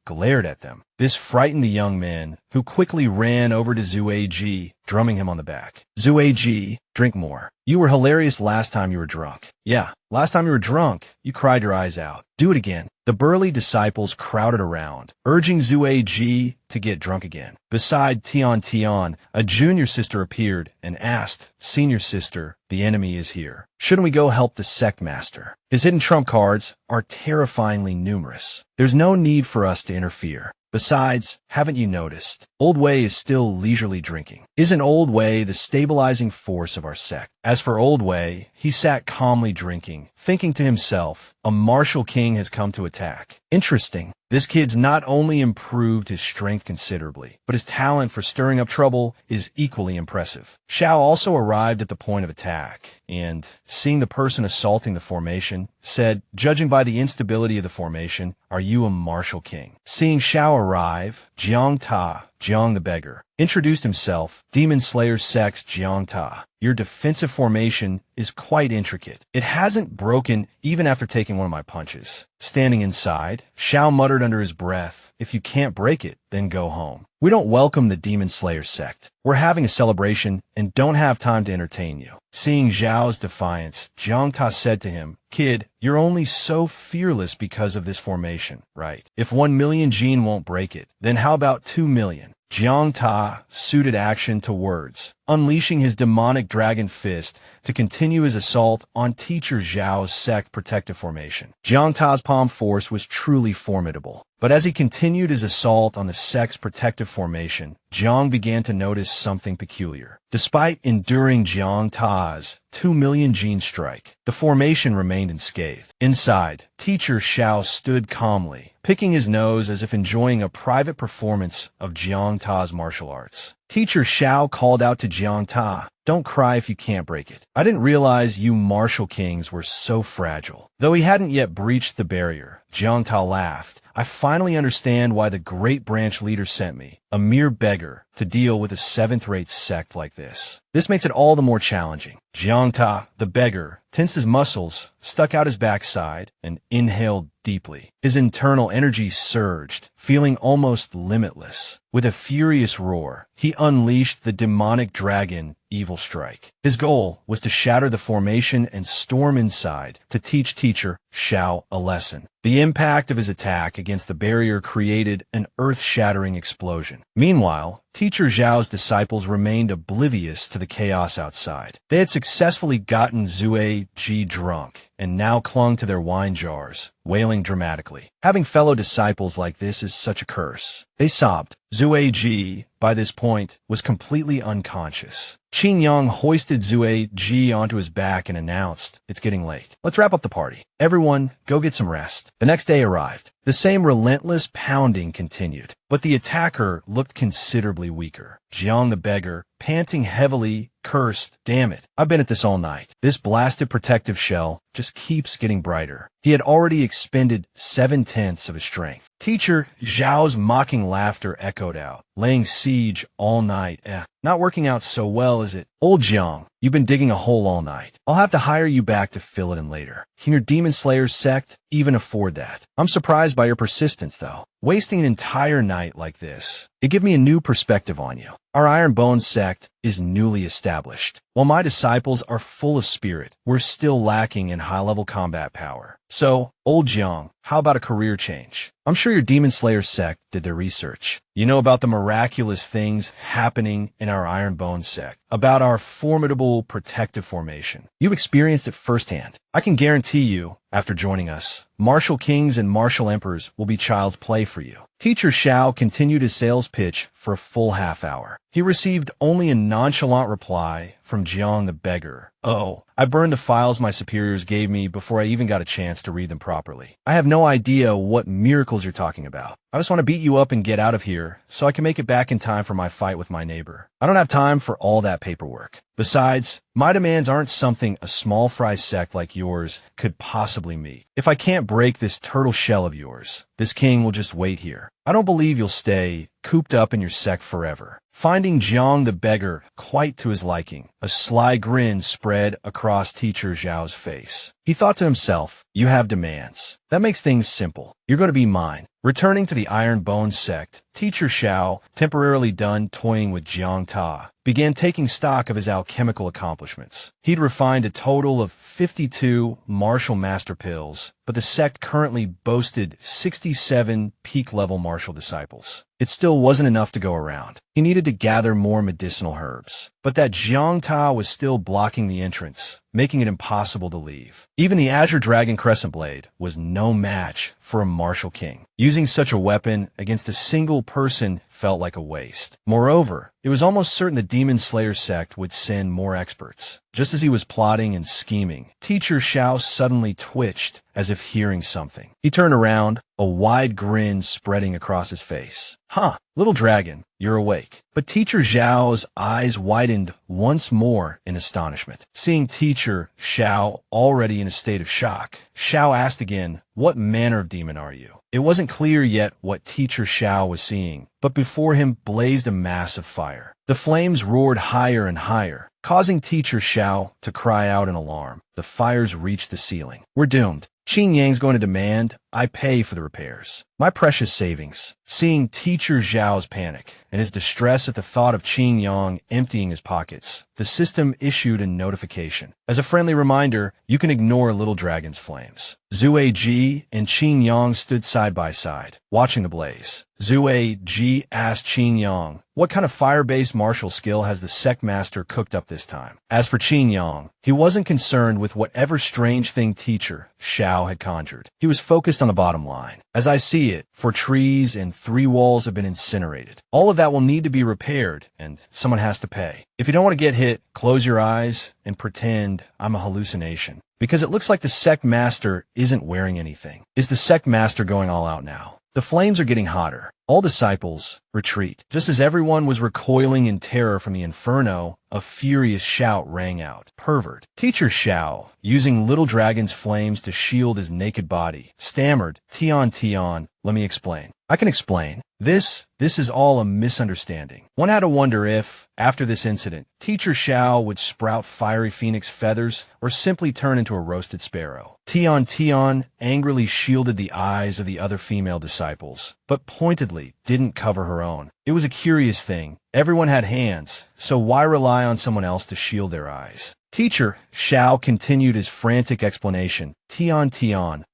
[SPEAKER 1] glared at them. This frightened the young man, who quickly ran over to Zueji, drumming him on the back. "Zueji, drink more. You were hilarious last time you were drunk." "Yeah, last time you were drunk, you cried your eyes out. Do it again." The burly disciples crowded around, urging Zueji to get drunk again. Beside Tian, a junior sister appeared and asked, "Senior sister, the enemy is here. Shouldn't we go help the sect master? His hidden trump cards are terrifyingly numerous. There's no need for us to interfere. Besides, haven't you noticed? Old Wei is still leisurely drinking. Isn't Old Wei the stabilizing force of our sect?" As for Old Wei, he sat calmly drinking, thinking to himself, a martial king has come to attack. Interesting. This kid's not only improved his strength considerably, but his talent for stirring up trouble is equally impressive. Xiao also arrived at the point of attack, and, seeing the person assaulting the formation, said, judging by the instability of the formation, are you a martial king? Seeing Xiao arrive, Jiang Ta, Jiang the beggar, introduced himself, Demon Slayer sect Jiang Ta. Your defensive formation is quite intricate. It hasn't broken even after taking one of my punches. Standing inside, Xiao muttered under his breath, if you can't break it, then go home. We don't welcome the Demon Slayer sect. We're having a celebration and don't have time to entertain you. Seeing Zhao's defiance, Jiang Ta said to him, Kid, you're only so fearless because of this formation, right? If 1 million Jin won't break it, then how about 2 million? Jiang Ta suited action to words, unleashing his demonic dragon fist to continue his assault on Teacher Zhao's sect protective formation. Jiang Ta's palm force was truly formidable. But as he continued his assault on the sect's protective formation, Jiang began to notice something peculiar. Despite enduring Jiang Ta's 2 million Jin strike, the formation remained unscathed. Inside, Teacher Xiao stood calmly, picking his nose as if enjoying a private performance of Jiang Ta's martial arts. Teacher Xiao called out to Jiang Ta, don't cry if you can't break it. I didn't realize you martial kings were so fragile. Though he hadn't yet breached the barrier, Jiang Ta laughed. I finally understand why the great branch leader sent me, a mere beggar, to deal with a 7th-rate sect like this. This makes it all the more challenging. Jiang Ta, the beggar, tensed his muscles, stuck out his backside, and inhaled deeply. His internal energy surged, feeling almost limitless. With a furious roar, he unleashed the demonic dragon Evil Strike. His goal was to shatter the formation and storm inside to teach Teacher Xiao a lesson. The impact of his attack against the barrier created an earth-shattering explosion. Meanwhile, Teacher Zhao's disciples remained oblivious to the chaos outside. They had successfully gotten Zue Ji drunk and now clung to their wine jars, wailing dramatically. Having fellow disciples like this is such a curse. They sobbed. Zue Ji, by this point, was completely unconscious. Qin Yang hoisted Zue Ji onto his back and announced, it's getting late. Let's wrap up the party. Everyone, go get some rest. The next day arrived. The same relentless pounding continued, but the attacker looked considerably weaker. Jiang the beggar, panting heavily, cursed, damn it, I've been at this all night. This blasted protective shell just keeps getting brighter. He had already expended 7/10 of his strength. Teacher Zhao's mocking laughter echoed out. Laying siege all night, not working out so well, is it? Old Jiang, you've been digging a hole all night. I'll have to hire you back to fill it in later. Can your Demon Slayer sect even afford that? I'm surprised by your persistence, though. Wasting an entire night like this, it gave me a new perspective on you. Our Iron Bone sect is newly established. While my disciples are full of spirit, we're still lacking in high-level combat power. So, Old Jiang, how about a career change? I'm sure your Demon Slayer sect did their research. You know about the miraculous things happening in our Iron Bone sect, about our formidable protective formation. You've experienced it firsthand. I can guarantee you, after joining us, martial kings and martial emperors will be child's play for you. Teacher Xiao continued his sales pitch for a full half hour. He received only a nonchalant reply from Jiang the beggar. Oh, I burned the files my superiors gave me before I even got a chance to read them properly. I have no idea what miracles you're talking about. I just want to beat you up and get out of here so I can make it back in time for my fight with my neighbor. I don't have time for all that paperwork. Besides, my demands aren't something a small fry sect like yours could possibly meet. If I can't break this turtle shell of yours, this king will just wait here. I don't believe you'll stay cooped up in your sect forever. Finding Jiang the beggar quite to his liking, a sly grin spread across Teacher Zhao's face. He thought to himself, you have demands. That makes things simple. You're going to be mine. Returning to the Iron Bone sect, Teacher Xiao, temporarily done toying with Jiang Ta, began taking stock of his alchemical accomplishments. He'd refined a total of 52 martial master pills, but the sect currently boasted 67 peak-level martial disciples. it still wasn't enough to go around. He needed to gather more medicinal herbs. But that Jiang Ta was still blocking the entrance, making it impossible to leave. Even the Azure Dragon Crescent Blade was no match for a martial king. Using such a weapon against a single person felt like a waste. Moreover, it was almost certain the Demon Slayer sect would send more experts. Just as he was plotting and scheming, Teacher Xiao suddenly twitched as if hearing something. He turned around, a wide grin spreading across his face. Huh, little dragon, you're awake. But Teacher Xiao's eyes widened once more in astonishment. Seeing Teacher Xiao already in a state of shock, Xiao asked again, what manner of demon are you? It wasn't clear yet what Teacher Xiao was seeing, but before him blazed a mass of fire. The flames roared higher and higher, causing Teacher Xiao to cry out in alarm. The fires reached the ceiling. We're doomed. Qin Yang's going to demand I pay for the repairs. My precious savings. Seeing Teacher Zhao's panic and his distress at the thought of Qin Yang emptying his pockets, the system issued a notification. As a friendly reminder, you can ignore Little Dragon's flames. Zue Ji and Qin Yang stood side by side, watching the blaze. Zue Ji asked Qin Yang, what kind of fire-based martial skill has the sect master cooked up this time? As for Qin Yang, he wasn't concerned with whatever strange thing Teacher Xiao had conjured. He was focused on the bottom line. As I see it, 4 trees and 3 walls have been incinerated. All of that will need to be repaired, and someone has to pay. If you don't want to get hit, close your eyes and pretend I'm a hallucination. Because it looks like the sect master isn't wearing anything. Is the sect master going all out now? The flames are getting hotter. All disciples retreat. Just as everyone was recoiling in terror from the inferno, a furious shout rang out. Pervert. Teacher Xiao, using Little Dragon's flames to shield his naked body, stammered, Tian, let me explain. I can explain. This is all a misunderstanding. One had to wonder if, after this incident, Teacher Xiao would sprout fiery phoenix feathers or simply turn into a roasted sparrow. Tian angrily shielded the eyes of the other female disciples, but pointedly didn't cover her own. It was a curious thing. Everyone had hands, so why rely on someone else to shield their eyes? Teacher Xiao continued his frantic explanation. Tian,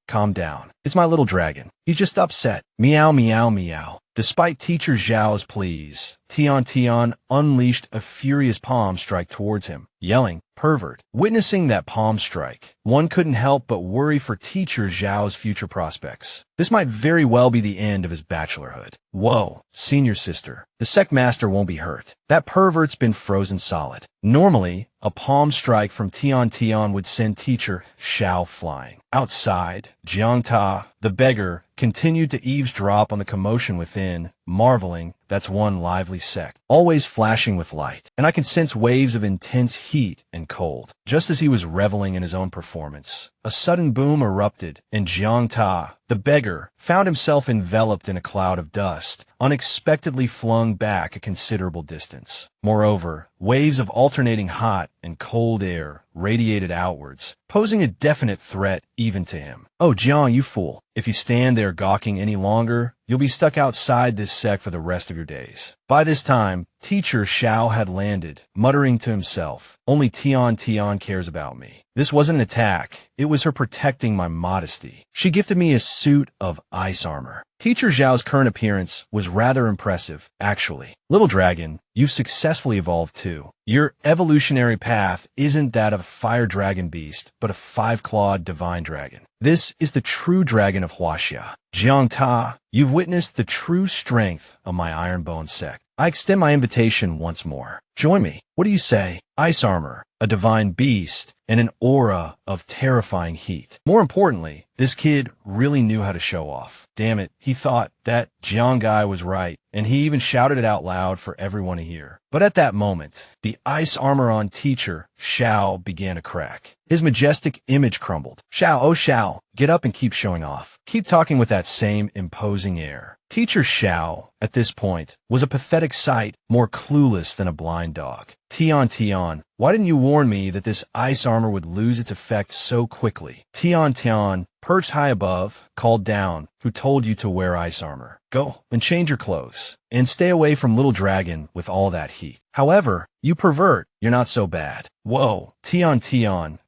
[SPEAKER 1] calm down. It's my little dragon. He's just upset. Meow, meow, meow. Despite Teacher Zhao's pleas, Tian unleashed a furious palm strike towards him, yelling, pervert. Witnessing that palm strike, one couldn't help but worry for Teacher Zhao's future prospects. This might very well be the end of his bachelorhood. Whoa, senior sister. The sect master won't be hurt. That pervert's been frozen solid. Normally, a palm strike from Tian would send Teacher Xiao flying. Outside, Jiang Ta, the beggar, continued to eavesdrop on the commotion within, marveling, that's one lively sect, always flashing with light, and I can sense waves of intense heat and cold. Just as he was reveling in his own performance, a sudden boom erupted, and Jiang Ta, the beggar, found himself enveloped in a cloud of dust, unexpectedly flung back a considerable distance. Moreover, waves of alternating hot and cold air radiated outwards, posing a definite threat even to him. Oh, Jiang, you fool. If you stand there gawking any longer, you'll be stuck outside this sect for the rest of your days. By this time, Teacher Xiao had landed, muttering to himself, only Tian cares about me. This wasn't an attack. It was her protecting my modesty. She gifted me a suit of ice armor. Teacher Zhao's current appearance was rather impressive, actually. Little Dragon, you've successfully evolved too. Your evolutionary path isn't that of a fire dragon beast, but a 5-clawed divine dragon. This is the true dragon of Huaxia. Jiang Ta, you've witnessed the true strength of my Ironbone sect. I extend my invitation once more. Join me. What do you say? Ice armor, a divine beast, and an aura of terrifying heat. More importantly, this kid really knew how to show off. Damn it, he thought that Jiang guy was right, and he even shouted it out loud for everyone to hear. But at that moment, the ice armor on Teacher Xiao began to crack. His majestic image crumbled. Xiao, oh Xiao, get up and keep showing off. Keep talking with that same imposing air. Teacher Xiao, at this point, was a pathetic sight, more clueless than a blind dog. Tian, why didn't you warn me that this ice armor would lose its effect so quickly? Tian, perched high above, called down, who told you to wear ice armor? Go and change your clothes, and stay away from Little Dragon with all that heat. However, you pervert, you're not so bad. Whoa, Tion,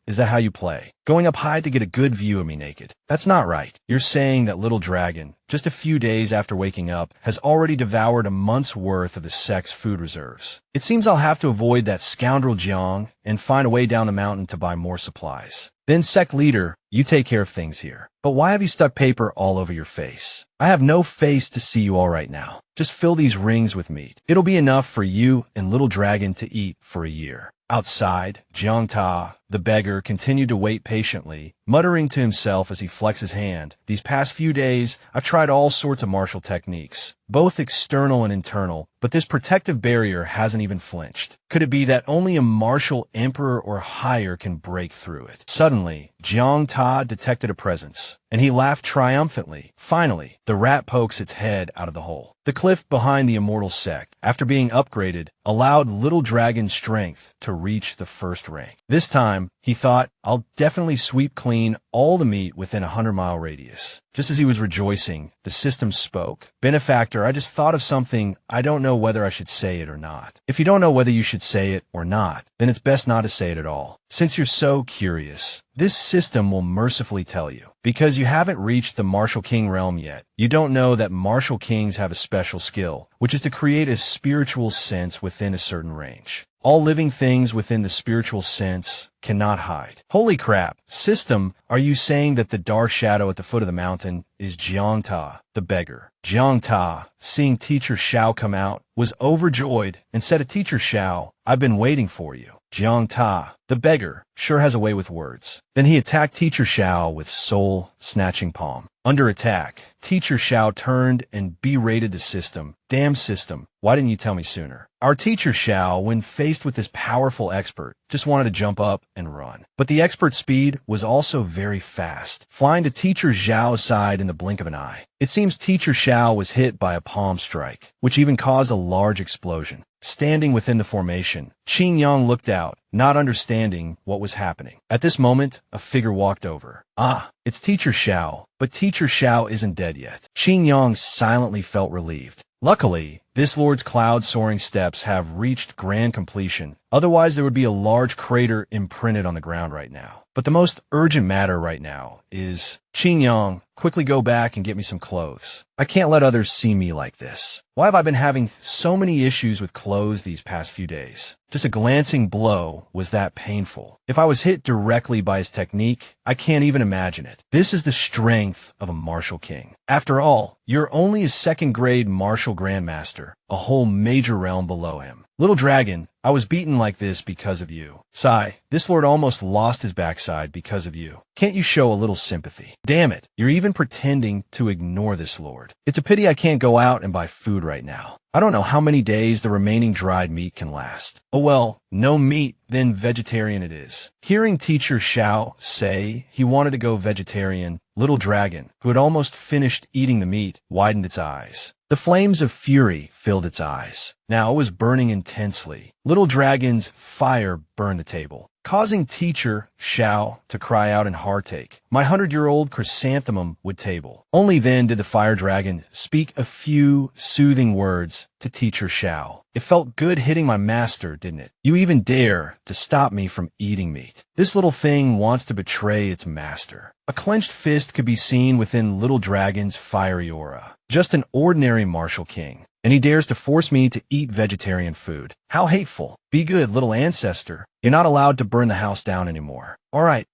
[SPEAKER 1] is that how you play? Going up high to get a good view of me naked. That's not right. You're saying that little dragon, just a few days after waking up, has already devoured a month's worth of the sect's food reserves. It seems I'll have to avoid that scoundrel Jiang and find a way down the mountain to buy more supplies. Then, sect leader, you take care of things here. But why have you stuck paper all over your face? I have no face to see you all right now. Just fill these rings with meat. It'll be enough for you and little dragon to eat for a year. Outside, Jiang Ta, the beggar, continued to wait patiently, muttering to himself as he flexed his hand. These past few days, I've tried all sorts of martial techniques, both external and internal, but this protective barrier hasn't even flinched. Could it be that only a martial emperor or higher can break through it? Suddenly, Jiang Ta detected a presence, and he laughed triumphantly. Finally, the rat pokes its head out of the hole. The cliff behind the immortal sect, after being upgraded, allowed little dragon's strength to reach the first rank. This time, he thought, I'll definitely sweep clean all the meat within a 100-mile radius. Just as he was rejoicing, the system spoke. Benefactor, I just thought of something. I don't know whether I should say it or not. If you don't know whether you should say it or not, then it's best not to say it at all. Since you're so curious, this system will mercifully tell you. Because you haven't reached the Martial King realm yet, you don't know that Martial Kings have a special skill, which is to create a spiritual sense within a certain range. All living things within the spiritual sense cannot hide. Holy crap. System, are you saying that the dark shadow at the foot of the mountain is Jiang Ta, the beggar? Jiang Ta, seeing Teacher Xiao come out, was overjoyed and said to Teacher Xiao, I've been waiting for you. Jiang Ta, the beggar, sure has a way with words. Then he attacked Teacher Xiao with soul-snatching palm. Under attack, Teacher Xiao turned and berated the system. Damn system, why didn't you tell me sooner? Our Teacher Xiao, when faced with this powerful expert, just wanted to jump up and run. But the expert's speed was also very fast, flying to Teacher Xiao's side in the blink of an eye. It seems Teacher Xiao was hit by a palm strike, which even caused a large explosion. Standing within the formation, Qin Yang looked out, not understanding what was happening. At this moment, a figure walked over. Ah, it's Teacher Xiao, but Teacher Xiao isn't dead yet. Qin Yang silently felt relieved. Luckily, this Lord's cloud-soaring steps have reached grand completion. Otherwise, there would be a large crater imprinted on the ground right now. But the most urgent matter right now is, Qin Yang, quickly go back and get me some clothes. I can't let others see me like this. Why have I been having so many issues with clothes these past few days? Just a glancing blow was that painful. If I was hit directly by his technique, I can't even imagine it. This is the strength of a martial king. After all, you're only a second-grade martial grandmaster, a whole major realm below him. Little dragon, I was beaten like this because of you. Sigh, this lord almost lost his backside because of you. Can't you show a little sympathy? Damn it, you're even pretending to ignore this lord. It's a pity I can't go out and buy food right now. I don't know how many days the remaining dried meat can last. Oh well, no meat, then vegetarian it is. Hearing Teacher Xiao say he wanted to go vegetarian, Little Dragon, who had almost finished eating the meat, widened its eyes. The flames of fury filled its eyes. Now it was burning intensely. Little Dragon's fire burned the table, causing Teacher Xiao to cry out in heartache. My 100-year-old chrysanthemum would table. Only then did the fire dragon speak a few soothing words to Teacher Xiao. It felt good hitting my master, didn't it? You even dare to stop me from eating meat. This little thing wants to betray its master. A clenched fist could be seen within Little Dragon's fiery aura. Just an ordinary martial king. And he dares to force me to eat vegetarian food. How hateful. Be good, little ancestor. You're not allowed to burn the house down anymore. All right,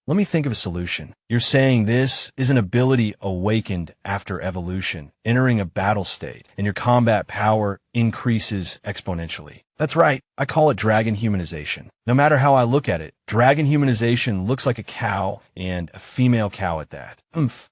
[SPEAKER 1] let me think of a solution. You're saying this is an ability awakened after evolution, entering a battle state, and your combat power increases exponentially. That's right, I call it dragon humanization. No matter how I look at it, dragon humanization looks like a cow, and a female cow at that.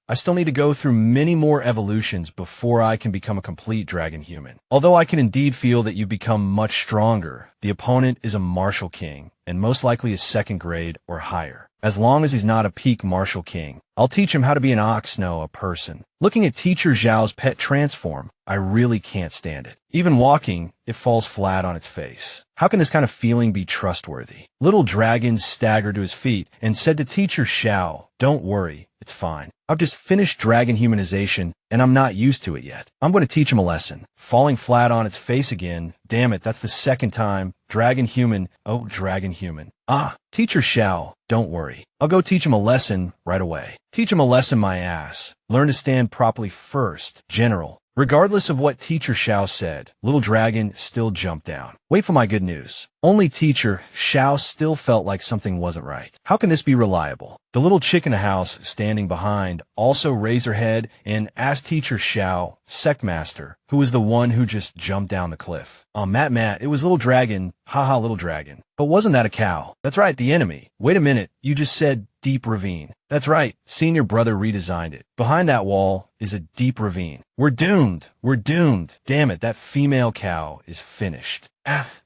[SPEAKER 1] I still need to go through many more evolutions before I can become a complete dragon human. Although I can indeed feel that you've become much stronger, the opponent is a martial king, and most likely is second grade or higher. As long as he's not a peak martial king, I'll teach him how to be an ox, no, a person. Looking at Teacher Zhao's pet transform, I really can't stand it. Even walking, it falls flat on its face. How can this kind of feeling be trustworthy? Little Dragon staggered to his feet and said to Teacher Xiao, "Don't worry, It's fine. I've just finished dragon humanization, and I'm not used to it yet. I'm going to teach him a lesson. Falling flat on its face again. Damn it, that's the second time. Dragon human. Oh, dragon human. Ah, Teacher Xiao, don't worry. I'll go teach him a lesson right away. Teach him a lesson, my ass. Learn to stand properly first. General. Regardless of what Teacher Xiao said, Little Dragon still jumped down. Wait for my good news. Only Teacher Xiao still felt like something wasn't right. How can this be reliable? The little chick in the house, standing behind, also raised her head and asked Teacher Xiao, Sectmaster, who was the one who just jumped down the cliff. Matt, it was Little Dragon. Haha, Little Dragon. But wasn't that a cow? That's right, the enemy. Wait a minute, you just said deep ravine. That's right, senior brother redesigned it. Behind that wall is a deep ravine. We're doomed. We're doomed. Damn it, that female cow is finished.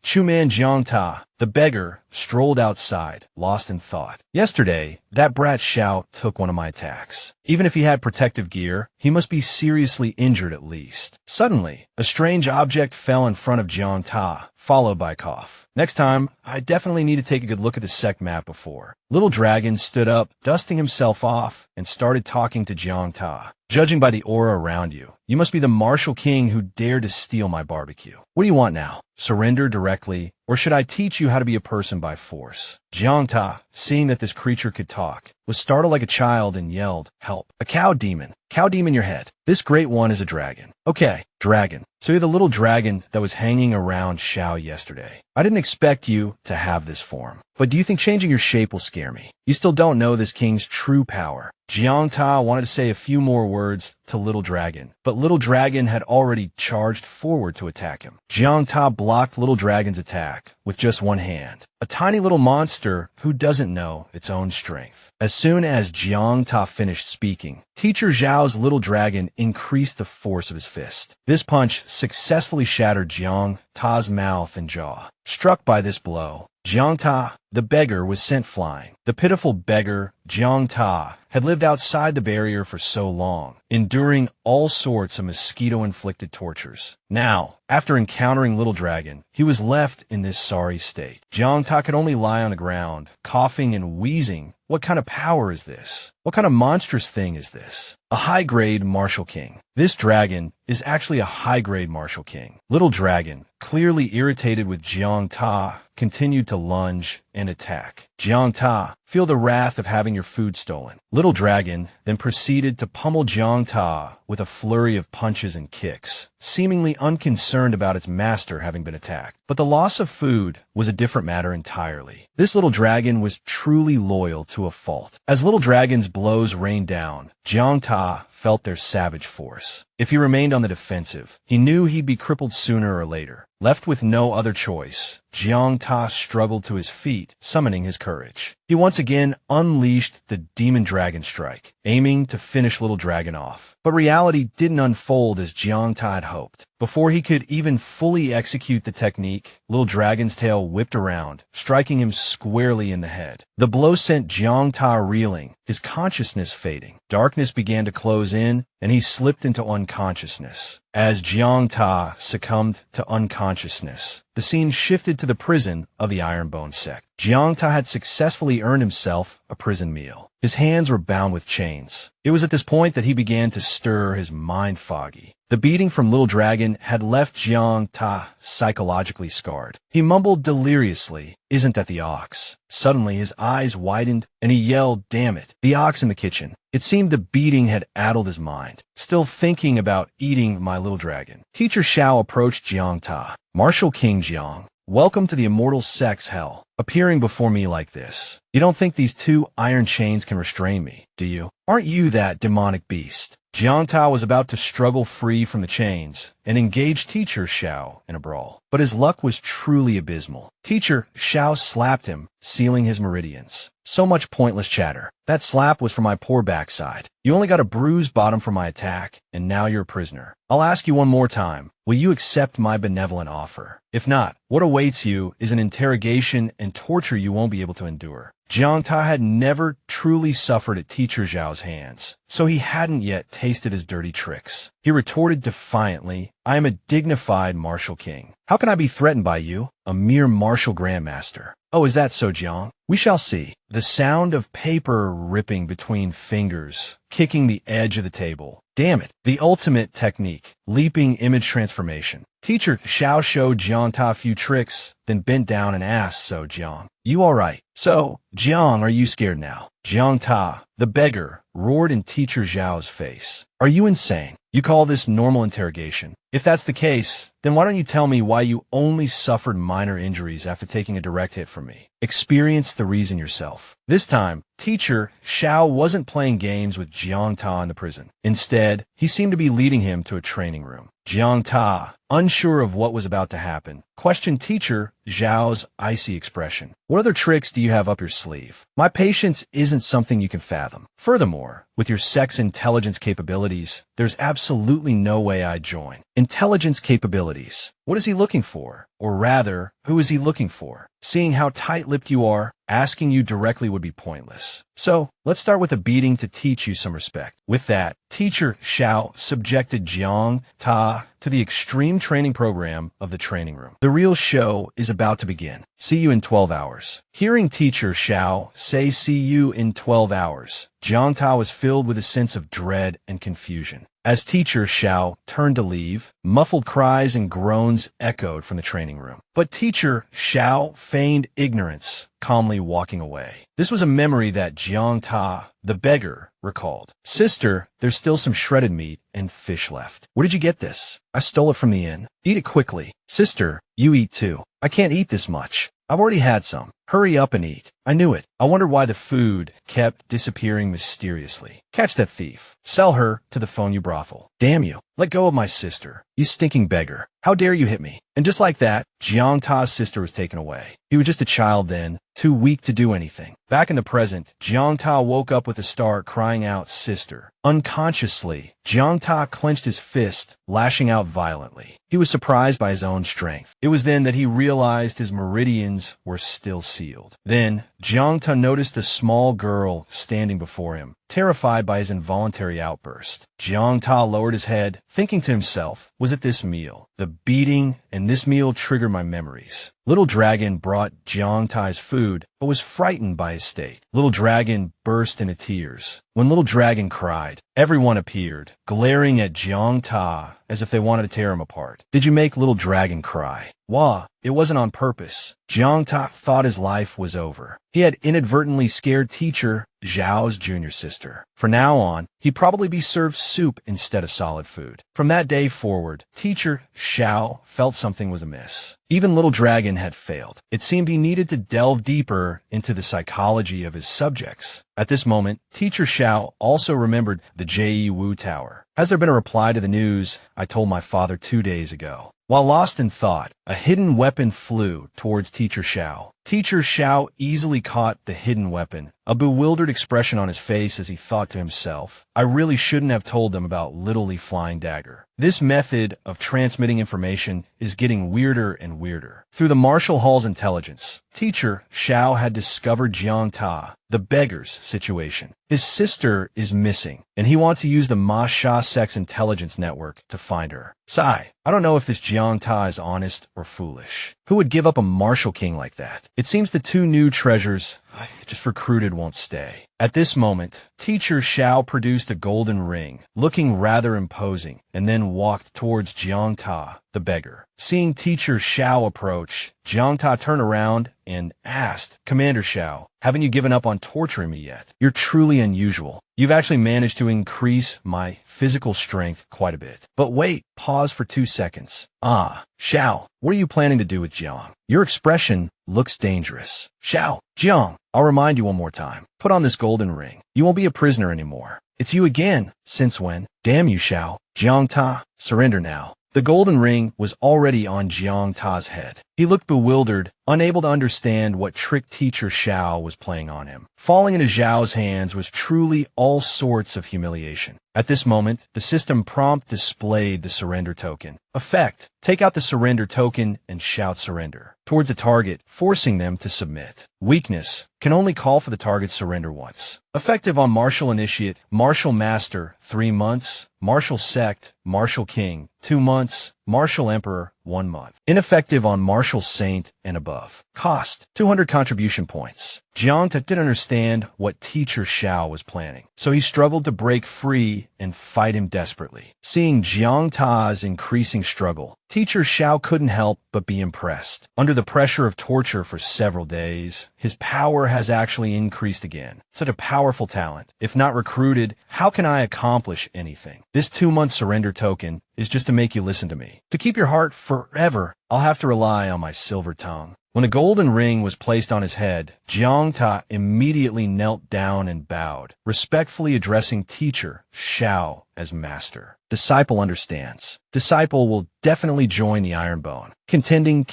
[SPEAKER 1] Chuman Jiangta, the beggar, strolled outside, lost in thought. Yesterday, that brat Xiao took one of my attacks. Even if he had protective gear, he must be seriously injured at least. Suddenly, a strange object fell in front of Jiangta, followed by a cough. Next time, I definitely need to take a good look at the sect map before. Little Dragon stood up, dusting himself off, and started talking to Jiangta. Judging by the aura around you, you must be the martial king who dared to steal my barbecue. What do you want now? Surrender directly, or should I teach you how to be a person by force? Jiangta, seeing that this creature could talk, was startled like a child and yelled, help. A cow demon. Cow demon your head. This great one is a dragon. Okay, dragon. So you're the little dragon that was hanging around Xiao yesterday. I didn't expect you to have this form. But do you think changing your shape will scare me? You still don't know this king's true power. Jiangta wanted to say a few more words to Little Dragon, but Little Dragon had already charged forward to attack him. Jiangta blocked Little Dragon's attack with just one hand. A tiny little monster who doesn't know its own strength. As soon as Jiangta finished speaking, Teacher Zhao's Little Dragon increased the force of his fist. This punch successfully shattered Jiangta's mouth and jaw. Struck by this blow, Jiangta, the beggar, was sent flying. The pitiful beggar, Jiangta, had lived outside the barrier for so long, enduring all sorts of mosquito-inflicted tortures. Now, after encountering Little Dragon, he was left in this sorry state. Jiangta could only lie on the ground, coughing and wheezing. What kind of power is this? What kind of monstrous thing is this? A high-grade martial king. This dragon is actually a high-grade martial king. Little Dragon, clearly irritated with Jiangta, continued to lunge and attack. Jiangta, feel the wrath of having your food stolen. Little Dragon then proceeded to pummel Jiangta with a flurry of punches and kicks, seemingly unconcerned about its master having been attacked. But the loss of food was a different matter entirely. This little dragon was truly loyal to a fault. As Little Dragon's blows rained down, Jiangta felt their savage force. If he remained on the defensive, he knew he'd be crippled sooner or later. Left with no other choice, Jiangta struggled to his feet, summoning his courage. He once again unleashed the Demon Dragon Strike, aiming to finish Little Dragon off. But reality didn't unfold as Jiangta had hoped. Before he could even fully execute the technique, Little Dragon's tail whipped around, striking him squarely in the head. The blow sent Jiangta reeling, his consciousness fading. Darkness began to close in, and he slipped into unconsciousness. As Jiangta succumbed to unconsciousness, the scene shifted to the prison of the Ironbone sect. Jiangta had successfully earned himself a prison meal. His hands were bound with chains. It was at this point that he began to stir his mind foggy. The beating from Little Dragon had left Jiangta psychologically scarred. He mumbled deliriously, "Isn't that the ox?" Suddenly his eyes widened and he yelled, "Damn it, the ox in the kitchen." It seemed the beating had addled his mind, still thinking about eating my Little Dragon. Teacher Xiao approached Jiangta. "Martial King Jiang, welcome to the immortal sect's hell. Appearing before me like this. You don't think these two iron chains can restrain me, do you? Aren't you that demonic beast?" Jiangta was about to struggle free from the chains and engage Teacher Xiao in a brawl. But his luck was truly abysmal. Teacher Xiao slapped him, sealing his meridians. So much pointless chatter. That slap was for my poor backside. You only got a bruised bottom from my attack, and now you're a prisoner. I'll ask you one more time. Will you accept my benevolent offer? If not, what awaits you is an interrogation and torture you won't be able to endure. Jiangta had never truly suffered at Teacher Zhao's hands, so he hadn't yet tasted his dirty tricks. He retorted defiantly, I am a dignified martial king. How can I be threatened by you, a mere martial grandmaster? Oh, is that so, Jiang? We shall see. The sound of paper ripping between fingers, kicking the edge of the table. Damn it. The ultimate technique. Leaping image transformation. Teacher Xiao showed Jiang Ta a few tricks, then bent down and asked, so Jiang, you all right? So, Jiang, are you scared now? Jiang Ta, the beggar, roared in Teacher Zhao's face. Are you insane? You call this normal interrogation? If that's the case, then why don't you tell me why you only suffered minor injuries after taking a direct hit from me? Experience the reason yourself. This time, Teacher Xiao wasn't playing games with Jiang Ta in the prison. Instead, he seemed to be leading him to a training room. Jiang Ta, unsure of what was about to happen, questioned Teacher Zhao's icy expression. What other tricks do you have up your sleeve? My patience isn't something you can fathom. Furthermore, with your sex intelligence capabilities, there's absolutely no way I'd join. Intelligence capabilities. What is he looking for? Or rather, who is he looking for? Seeing how tight-lipped you are, asking you directly would be pointless. So, let's start with a beating to teach you some respect. With that, Teacher Xiao subjected Jiang Ta to the extreme training program of the training room. The real show is about to begin. See you in 12 hours. Hearing Teacher Xiao say see you in 12 hours, Jiang Ta was filled with a sense of dread and confusion. As Teacher Xiao turned to leave, muffled cries and groans echoed from the training room. But Teacher Xiao feigned ignorance, calmly walking away. This was a memory that Jiang Ta, the beggar, recalled. Sister, there's still some shredded meat and fish left. Where did you get this? I stole it from the inn. Eat it quickly. Sister, you eat too. I can't eat this much. I've already had some. Hurry up and eat. I knew it. I wondered why the food kept disappearing mysteriously. Catch that thief. Sell her to the phone you brothel. Damn you. Let go of my sister. You stinking beggar. How dare you hit me? And just like that, Jiang Ta's sister was taken away. He was just a child then, too weak to do anything. Back in the present, Jiang Ta woke up with a start, crying out, sister. Unconsciously, Jiang Ta clenched his fist, lashing out violently. He was surprised by his own strength. It was then that he realized his meridians were still sealed. Then, Jiang Ta noticed a small girl standing before him, terrified by his involuntary outburst. Jiang Ta lowered his head, thinking to himself, was it this meal? The beating and this meal triggered my memories. Little Dragon brought Jiang Ta's food, but was frightened by his state. Little Dragon burst into tears. When Little Dragon cried, everyone appeared, glaring at Jiang Ta as if they wanted to tear him apart. Did you make Little Dragon cry? Wah, it wasn't on purpose. Jiang Ta thought his life was over. He had inadvertently scared Teacher Zhao's junior sister. From now on, he'd probably be served soup instead of solid food. From that day forward, Teacher Xiao felt something was amiss. Even Little Dragon had failed. It seemed he needed to delve deeper into the psychology of his subjects. At this moment, Teacher Xiao also remembered the J.E. Wu Tower. Has there been a reply to the news I told my father 2 days ago? While lost in thought, a hidden weapon flew towards Teacher Xiao. Teacher Xiao easily caught the hidden weapon, a bewildered expression on his face as he thought to himself, I really shouldn't have told them about Little Lee Flying Dagger. This method of transmitting information is getting weirder and weirder. Through the Martial Hall's intelligence, Teacher Xiao had discovered Jiang Ta, the beggar's situation. His sister is missing, and he wants to use the Ma Sha Sex Intelligence Network to find her. Sigh, I don't know if this Jiang Ta is honest or foolish. Who would give up a martial king like that? It seems the 2 new treasures I just recruited won't stay. At this moment, Teacher Xiao produced a golden ring, looking rather imposing, and then walked towards Jiang Ta, the beggar. Seeing Teacher Xiao approach, Jiang Ta turned around and asked, Commander Xiao, haven't you given up on torturing me yet? You're truly unusual. You've actually managed to increase my physical strength quite a bit. But wait, pause for 2 seconds. Ah, Xiao, what are you planning to do with Jiang? Your expression looks dangerous. Xiao, Jiang, I'll remind you one more time. Put on this golden ring. You won't be a prisoner anymore. It's you again. Since when? Damn you, Xiao. Jiang Ta, surrender now. The golden ring was already on Jiang Ta's head. He looked bewildered, unable to understand what trick Teacher Xiao was playing on him. Falling into Zhao's hands was truly all sorts of humiliation. At this moment, the system prompt displayed the surrender token. Effect: take out the surrender token and shout surrender towards the target, forcing them to submit. Weakness: can only call for the target's surrender once. Effective on Martial Initiate, Martial Master, 3 months. Martial Sect, Martial King, 2 months. Martial Emperor, 1 month. Ineffective on Martial Saint and above. Cost, 200 contribution points. Jiang Ta didn't understand what Teacher Xiao was planning, so he struggled to break free and fight him desperately. Seeing Jiang Ta's increasing struggle, Teacher Xiao couldn't help but be impressed. Under the pressure of torture for several days, his power has actually increased again. Such a powerful talent. If not recruited, how can I accomplish anything? This 2-month surrender token is just to make you listen to me. To keep your heart forever, I'll have to rely on my silver tongue. When a golden ring was placed on his head, Jiang Ta immediately knelt down and bowed, respectfully addressing Teacher Xiao as master. Disciple understands. Disciple will definitely join the Ironbone. Contending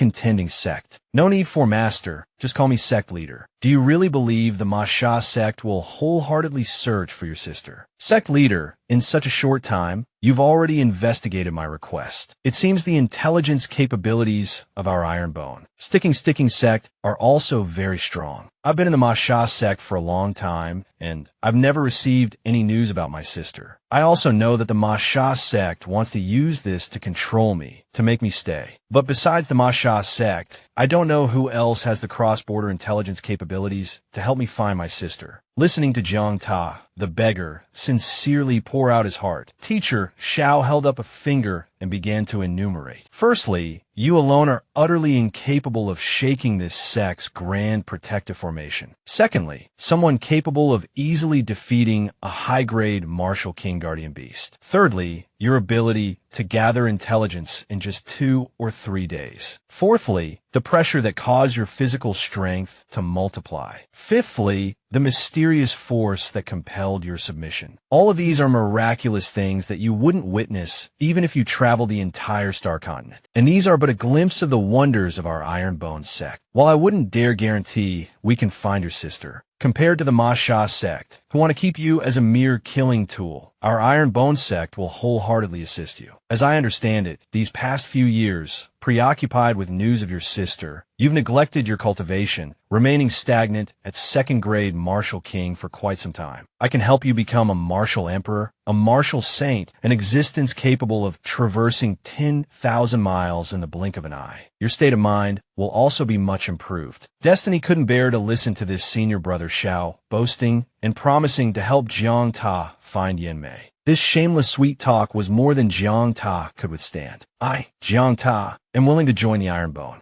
[SPEAKER 1] sect. No need for master, just call me sect leader. Do you really believe the Ma Sha sect will wholeheartedly search for your sister? Sect leader, in such a short time, you've already investigated my request. It seems the intelligence capabilities of our Ironbone, sticking sect, are also very strong. I've been in the Ma Sha sect for a long time, and I've never received any news about my sister. I also know that the Ma Sha sect wants to use this to control me, to make me stay. But besides the Ma Sha sect, I don't know who else has the cross-border intelligence capabilities to help me find my sister. Listening to Jiang Ta, the beggar, sincerely pour out his heart, Teacher Xiao held up a finger and began to enumerate. Firstly, you alone are utterly incapable of shaking this sect's grand protective formation. Secondly, someone capable of easily defeating a high-grade martial king guardian beast. Thirdly, your ability to gather intelligence in just 2 or 3 days. Fourthly, the pressure that caused your physical strength to multiply. Fifthly, the mysterious force that compelled your submission. All of these are miraculous things that you wouldn't witness even if you traveled the entire star continent. And these are but a glimpse of the wonders of our Ironbone sect. While I wouldn't dare guarantee we can find your sister, compared to the Ma Sha sect, who want to keep you as a mere killing tool, our Ironbone sect will wholeheartedly assist you. As I understand it, these past few years, preoccupied with news of your sister, you've neglected your cultivation, remaining stagnant at 2nd grade martial king for quite some time. I can help you become a martial emperor, a martial saint, an existence capable of traversing 10,000 miles in the blink of an eye. Your state of mind will also be much improved. Destiny couldn't bear to listen to this senior brother Xiao boasting and promising to help Jiang Ta find Yanmei. This shameless sweet talk was more than Jiang Ta could withstand. I, Jiang Ta, am willing to join the Ironbone.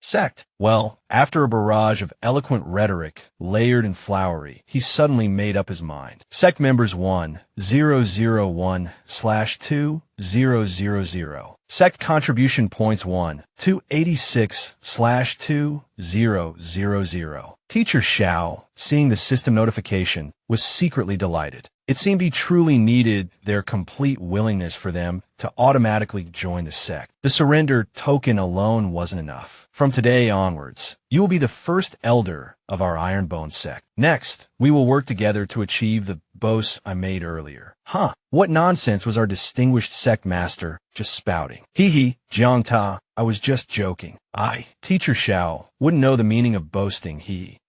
[SPEAKER 1] Sect. Well, after a barrage of eloquent rhetoric, layered and flowery, he suddenly made up his mind. Sect members 1,001/2000. Sect contribution points 1,286/2000. Teacher Xiao, seeing the system notification, was secretly delighted. It seemed he truly needed their complete willingness for them to automatically join the sect. The surrender token alone wasn't enough. From today onwards, you will be the first elder of our Ironbone sect. Next, we will work together to achieve the boasts I made earlier. What nonsense was our distinguished sect master just spouting? Jiang Ta, I was just joking. Teacher Xiao, wouldn't know the meaning of boasting,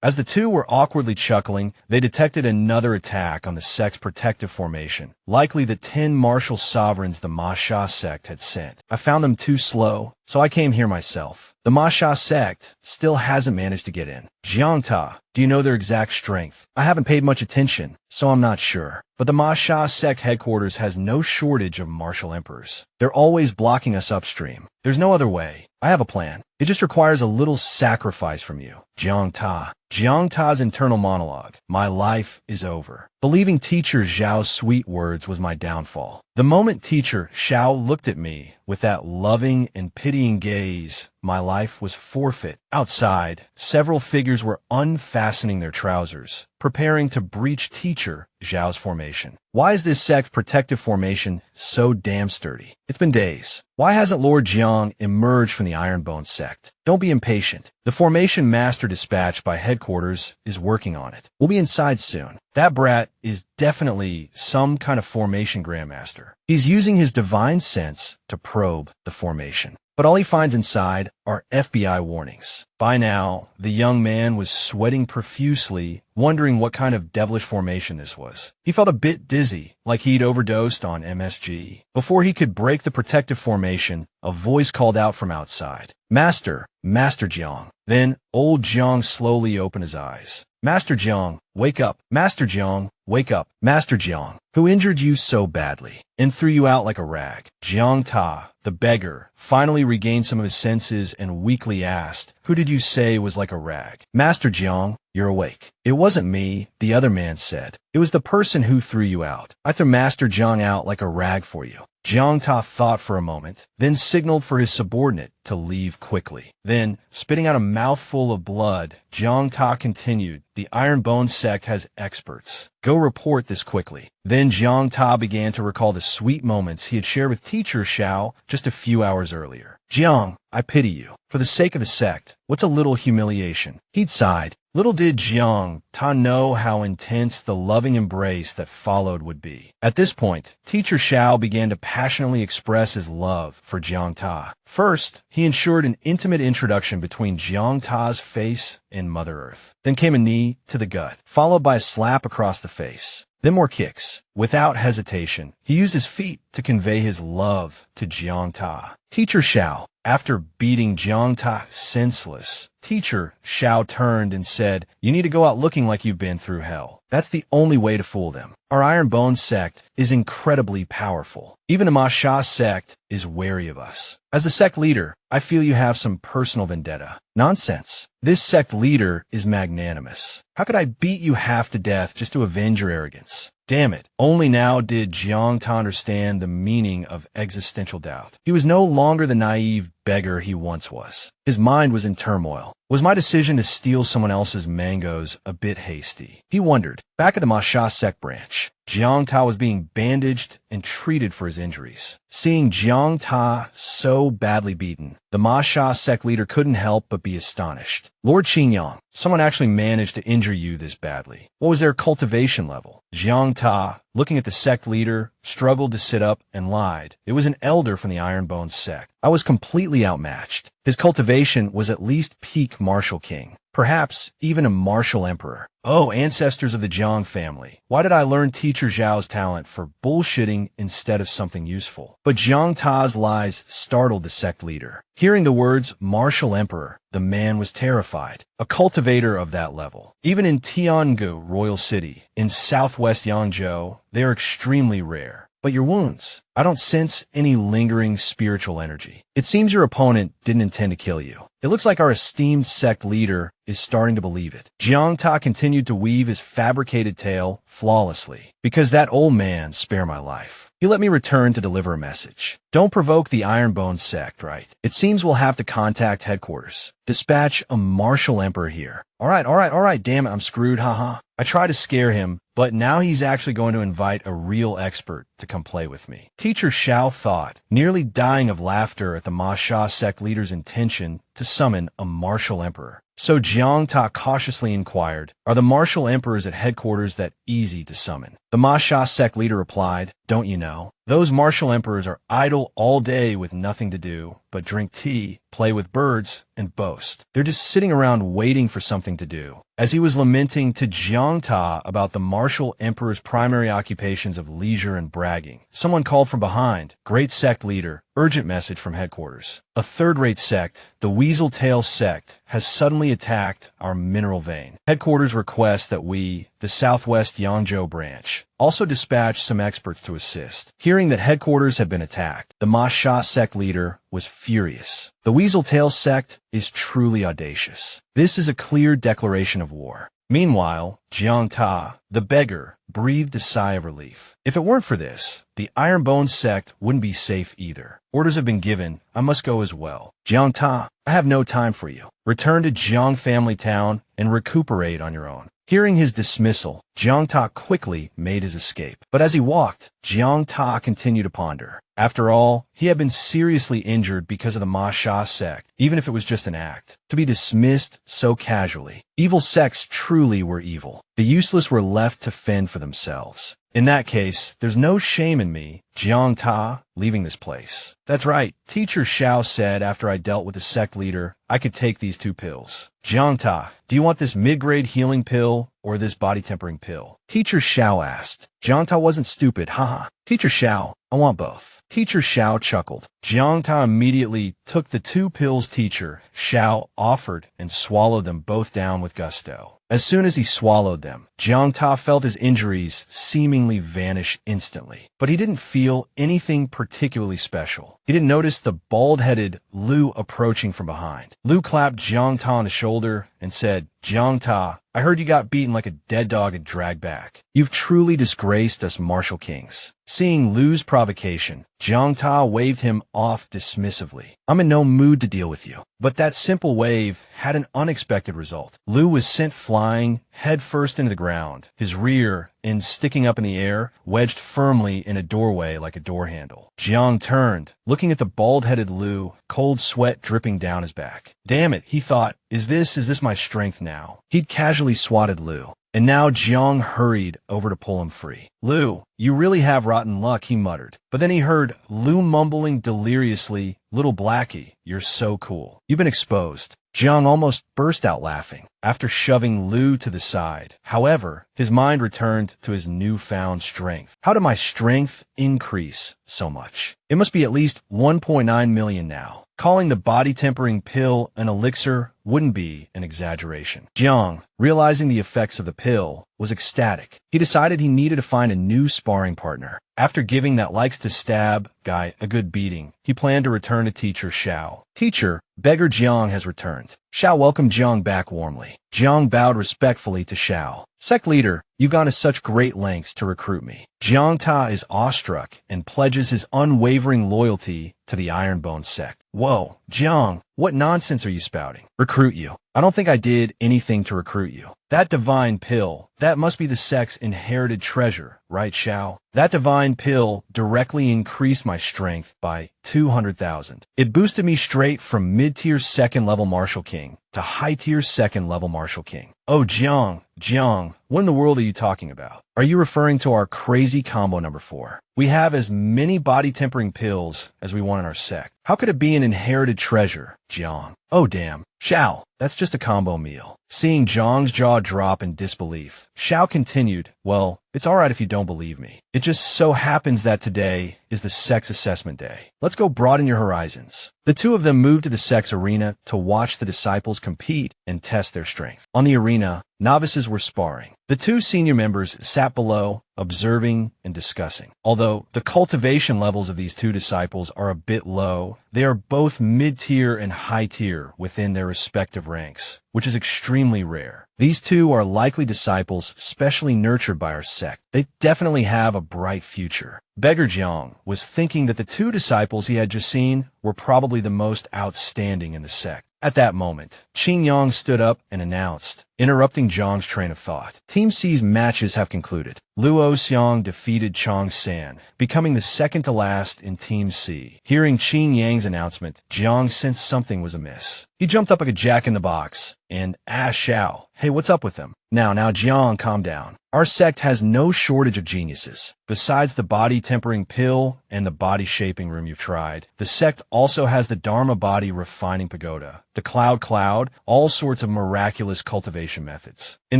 [SPEAKER 1] As the two were awkwardly chuckling, they detected another attack on the sect's protective formation, likely the 10 martial sovereigns the Ma Sha sect had sent. I found them too slow, so I came here myself. The Ma Sha sect still hasn't managed to get in. Jiang Ta, do you know their exact strength? I haven't paid much attention, so I'm not sure. But the Ma Sha sect headquarters has no shortage of martial emperors. They're always blocking us upstream. There's no other way. I have a plan. It just requires a little sacrifice from you. Jiang Ta. Jiang Ta's internal monologue. My life is over. Believing Teacher Xiao's sweet words was my downfall. The moment Teacher Xiao looked at me with that loving and pitying gaze, my life was forfeit. Outside, several figures were unfastening their trousers, preparing to breach Teacher Xiao's formation. Why is this sect's protective formation so damn sturdy? It's been days. Why hasn't Lord Jiang emerged from the Ironbone sect? Don't be impatient. The formation master dispatched by headquarters is working on it. We'll be inside soon. That brat is definitely some kind of formation grandmaster. He's using his divine sense to probe the formation. but all he finds inside are FBI warnings. By now, the young man was sweating profusely, wondering what kind of devilish formation this was. He felt a bit dizzy, like he'd overdosed on MSG. Before he could break the protective formation, a voice called out from outside. Master Jiang. Then, old Jiang slowly opened his eyes. Master Jiang, wake up. Master Jiang, wake up. Master Jiang, who injured you so badly and threw you out like a rag? Jiang Ta, the beggar, finally regained some of his senses and weakly asked, who did you say was like a rag? Master Jiang, you're awake. It wasn't me, the other man said. It was the person who threw you out. I threw Master Jiang out like a rag for you. Jiang Ta thought for a moment, then signaled for his subordinate to leave quickly. Then, spitting out a mouthful of blood, Jiang Ta continued, the Iron Bone sect has experts. Go report this quickly. Then Jiang Ta began to recall the sweet moments he had shared with Teacher Xiao just a few hours earlier. Jiang, I pity you. For the sake of the sect, what's a little humiliation? He'd sighed. Little did Jiang Ta know how intense the loving embrace that followed would be. At this point, Teacher Xiao began to passionately express his love for Jiang Ta. First, he ensured an intimate introduction between Jiang Ta's face and Mother Earth. Then came a knee to the gut, followed by a slap across the face. Then more kicks. Without hesitation, he used his feet to convey his love to Jiang Ta. Teacher Xiao, after beating Jiang Ta senseless, Teacher Xiao turned and said, you need to go out looking like you've been through hell. That's the only way to fool them. Our Iron Bone sect is incredibly powerful. Even the Ma Sha sect is wary of us. As the sect leader, I feel you have some personal vendetta. Nonsense. This sect leader is magnanimous. How could I beat you half to death just to avenge your arrogance? Damn it. Only now did Jiang Ta understand the meaning of existential doubt. He was no longer the naive beggar he once was. His mind was in turmoil. Was my decision to steal someone else's mangoes a bit hasty? He wondered. Back at the Ma Sha sect branch, Jiang Ta was being bandaged and treated for his injuries. Seeing Jiang Ta so badly beaten, the Ma Sha sect leader couldn't help but be astonished. Lord Qinyang, someone actually managed to injure you this badly. What was their cultivation level? Jiang Ta, looking at the sect leader, struggled to sit up and lied. It was an elder from the Iron Bone sect. I was completely outmatched. His cultivation was at least peak martial king. Perhaps even a martial emperor. Oh, ancestors of the Jiang family. Why did I learn Teacher Zhao's talent for bullshitting instead of something useful? But Jiang Ta's lies startled the sect leader. Hearing the words martial emperor, the man was terrified. A cultivator of that level. Even in Tiangu, royal city, in southwest Yangzhou, they are extremely rare. But your wounds, I don't sense any lingering spiritual energy. It seems your opponent didn't intend to kill you. It looks like our esteemed sect leader is starting to believe it. Jiang Ta continued to weave his fabricated tale flawlessly. Because that old man spared my life. He let me return to deliver a message. Don't provoke the Iron Bone sect, right? It seems we'll have to contact headquarters. Dispatch a martial emperor here. All right, damn it, I'm screwed, haha. I tried to scare him, but now he's actually going to invite a real expert to come play with me. Teacher Xiao thought, nearly dying of laughter at the Ma Sha sect leader's intention to summon a martial emperor. So Jiang Ta cautiously inquired, are the martial emperors at headquarters that easy to summon? The Ma Sha sect leader replied, don't you know? Those martial emperors are idle all day with nothing to do but drink tea, play with birds, and boast. They're just sitting around waiting for something to do. As he was lamenting to Jiang Ta about the martial emperor's primary occupations of leisure and bragging, someone called from behind, great sect leader, urgent message from headquarters. A third-rate sect, the Weasel Tail sect, has suddenly attacked our mineral vein. Headquarters requests that we, the Southwest Yangzhou branch, also dispatch some experts to assist. Hearing that headquarters had been attacked, the Ma Sha sect leader was furious. The Weasel Tail sect is truly audacious. This is a clear declaration of war. Meanwhile, Jiang Ta, the beggar, breathed a sigh of relief. If it weren't for this, the Iron Bone sect wouldn't be safe either. Orders have been given. I must go as well. Jiang Ta, I have no time for you. Return to Jiang family town and recuperate on your own. Hearing his dismissal, Jiang Ta quickly made his escape. But as he walked, Jiang Ta continued to ponder. After all, he had been seriously injured because of the Ma Sha sect, even if it was just an act. To be dismissed so casually. Evil sects truly were evil. The useless were left to fend for themselves. In that case, there's no shame in me, Jiang Ta, leaving this place. That's right, Teacher Xiao said after I dealt with the sect leader, I could take these 2 pills. Jiang Ta, do you want this mid-grade healing pill or this body-tempering pill? Teacher Xiao asked. Jiang Ta wasn't stupid, haha. Teacher Xiao, I want both. Teacher Xiao chuckled. Jiang Ta immediately took the 2 pills Teacher Xiao offered and swallowed them both down with gusto. As soon as he swallowed them, Jiang Ta felt his injuries seemingly vanish instantly. But he didn't feel anything particularly special. He didn't notice the bald-headed Lu approaching from behind. Lu clapped Jiang Ta on the shoulder and said, Jiang Ta, I heard you got beaten like a dead dog and dragged back. You've truly disgraced us martial kings. Seeing Lu's provocation, Jiang Ta waved him off dismissively. I'm in no mood to deal with you. But that simple wave had an unexpected result. Lu was sent flying headfirst into the ground, his rear end sticking up in the air, wedged firmly in a doorway like a door handle. Jiang turned, looking at the bald-headed Lu, cold sweat dripping down his back. Damn it, he thought, is this my strength now? He'd casually swatted Lu. And now Jiang hurried over to pull him free. Lu, you really have rotten luck, he muttered. But then he heard Lu mumbling deliriously, Little Blackie, you're so cool. You've been exposed. Jiang almost burst out laughing after shoving Lu to the side. However, his mind returned to his newfound strength. How did my strength increase so much? It must be at least 1.9 million now. Calling the body-tempering pill an elixir wouldn't be an exaggeration. Jiang, realizing the effects of the pill, was ecstatic. He decided he needed to find a new sparring partner. After giving that likes-to-stab guy a good beating, he planned to return to Teacher Xiao. Teacher, Beggar Jiang has returned. Xiao welcomed Jiang back warmly. Jiang bowed respectfully to Xiao. Sect leader, you've gone to such great lengths to recruit me. Jiang Ta is awestruck and pledges his unwavering loyalty to the Ironbone sect. Whoa, Jiang, what nonsense are you spouting? Recruit you? I don't think I did anything to recruit you. That divine pill, that must be the sect's inherited treasure, right, Xiao? That divine pill directly increased my strength by 200,000. It boosted me straight from mid-tier 2nd level Martial King to high-tier 2nd level Martial King. Oh, Jiang, what in the world are you talking about? Are you referring to our crazy combo number 4? We have as many body-tempering pills as we want in our sect. How could it be an inherited treasure, Jiang? Oh, damn. Xiao, that's just a combo meal. Seeing Jiang's jaw drop in disbelief, Xiao continued, well, it's alright if you don't believe me. It just so happens that today is the sex assessment day. Let's go broaden your horizons. The 2 of them moved to the sex arena to watch the disciples compete and test their strength. On the arena, novices were sparring. The 2 senior members sat below, observing and discussing. Although the cultivation levels of these 2 disciples are a bit low, they are both mid-tier and high-tier within their respective ranks, which is extremely rare. These 2 are likely disciples specially nurtured by our sect. They definitely have a bright future. Beggar Jiang was thinking that the 2 disciples he had just seen were probably the most outstanding in the sect. At that moment, Qin Yang stood up and announced, interrupting Zhang's train of thought. Team C's matches have concluded. Luo Xiang defeated Chong San, becoming the second to last in Team C. Hearing Qin Yang's announcement, Jiang sensed something was amiss. He jumped up like a jack-in-the-box and asked Xiao, hey, what's up with them? Now, Jiang, calm down. Our sect has no shortage of geniuses. Besides the body-tempering pill and the body-shaping room you've tried, the sect also has the Dharma body refining pagoda, the cloud, all sorts of miraculous cultivation methods. In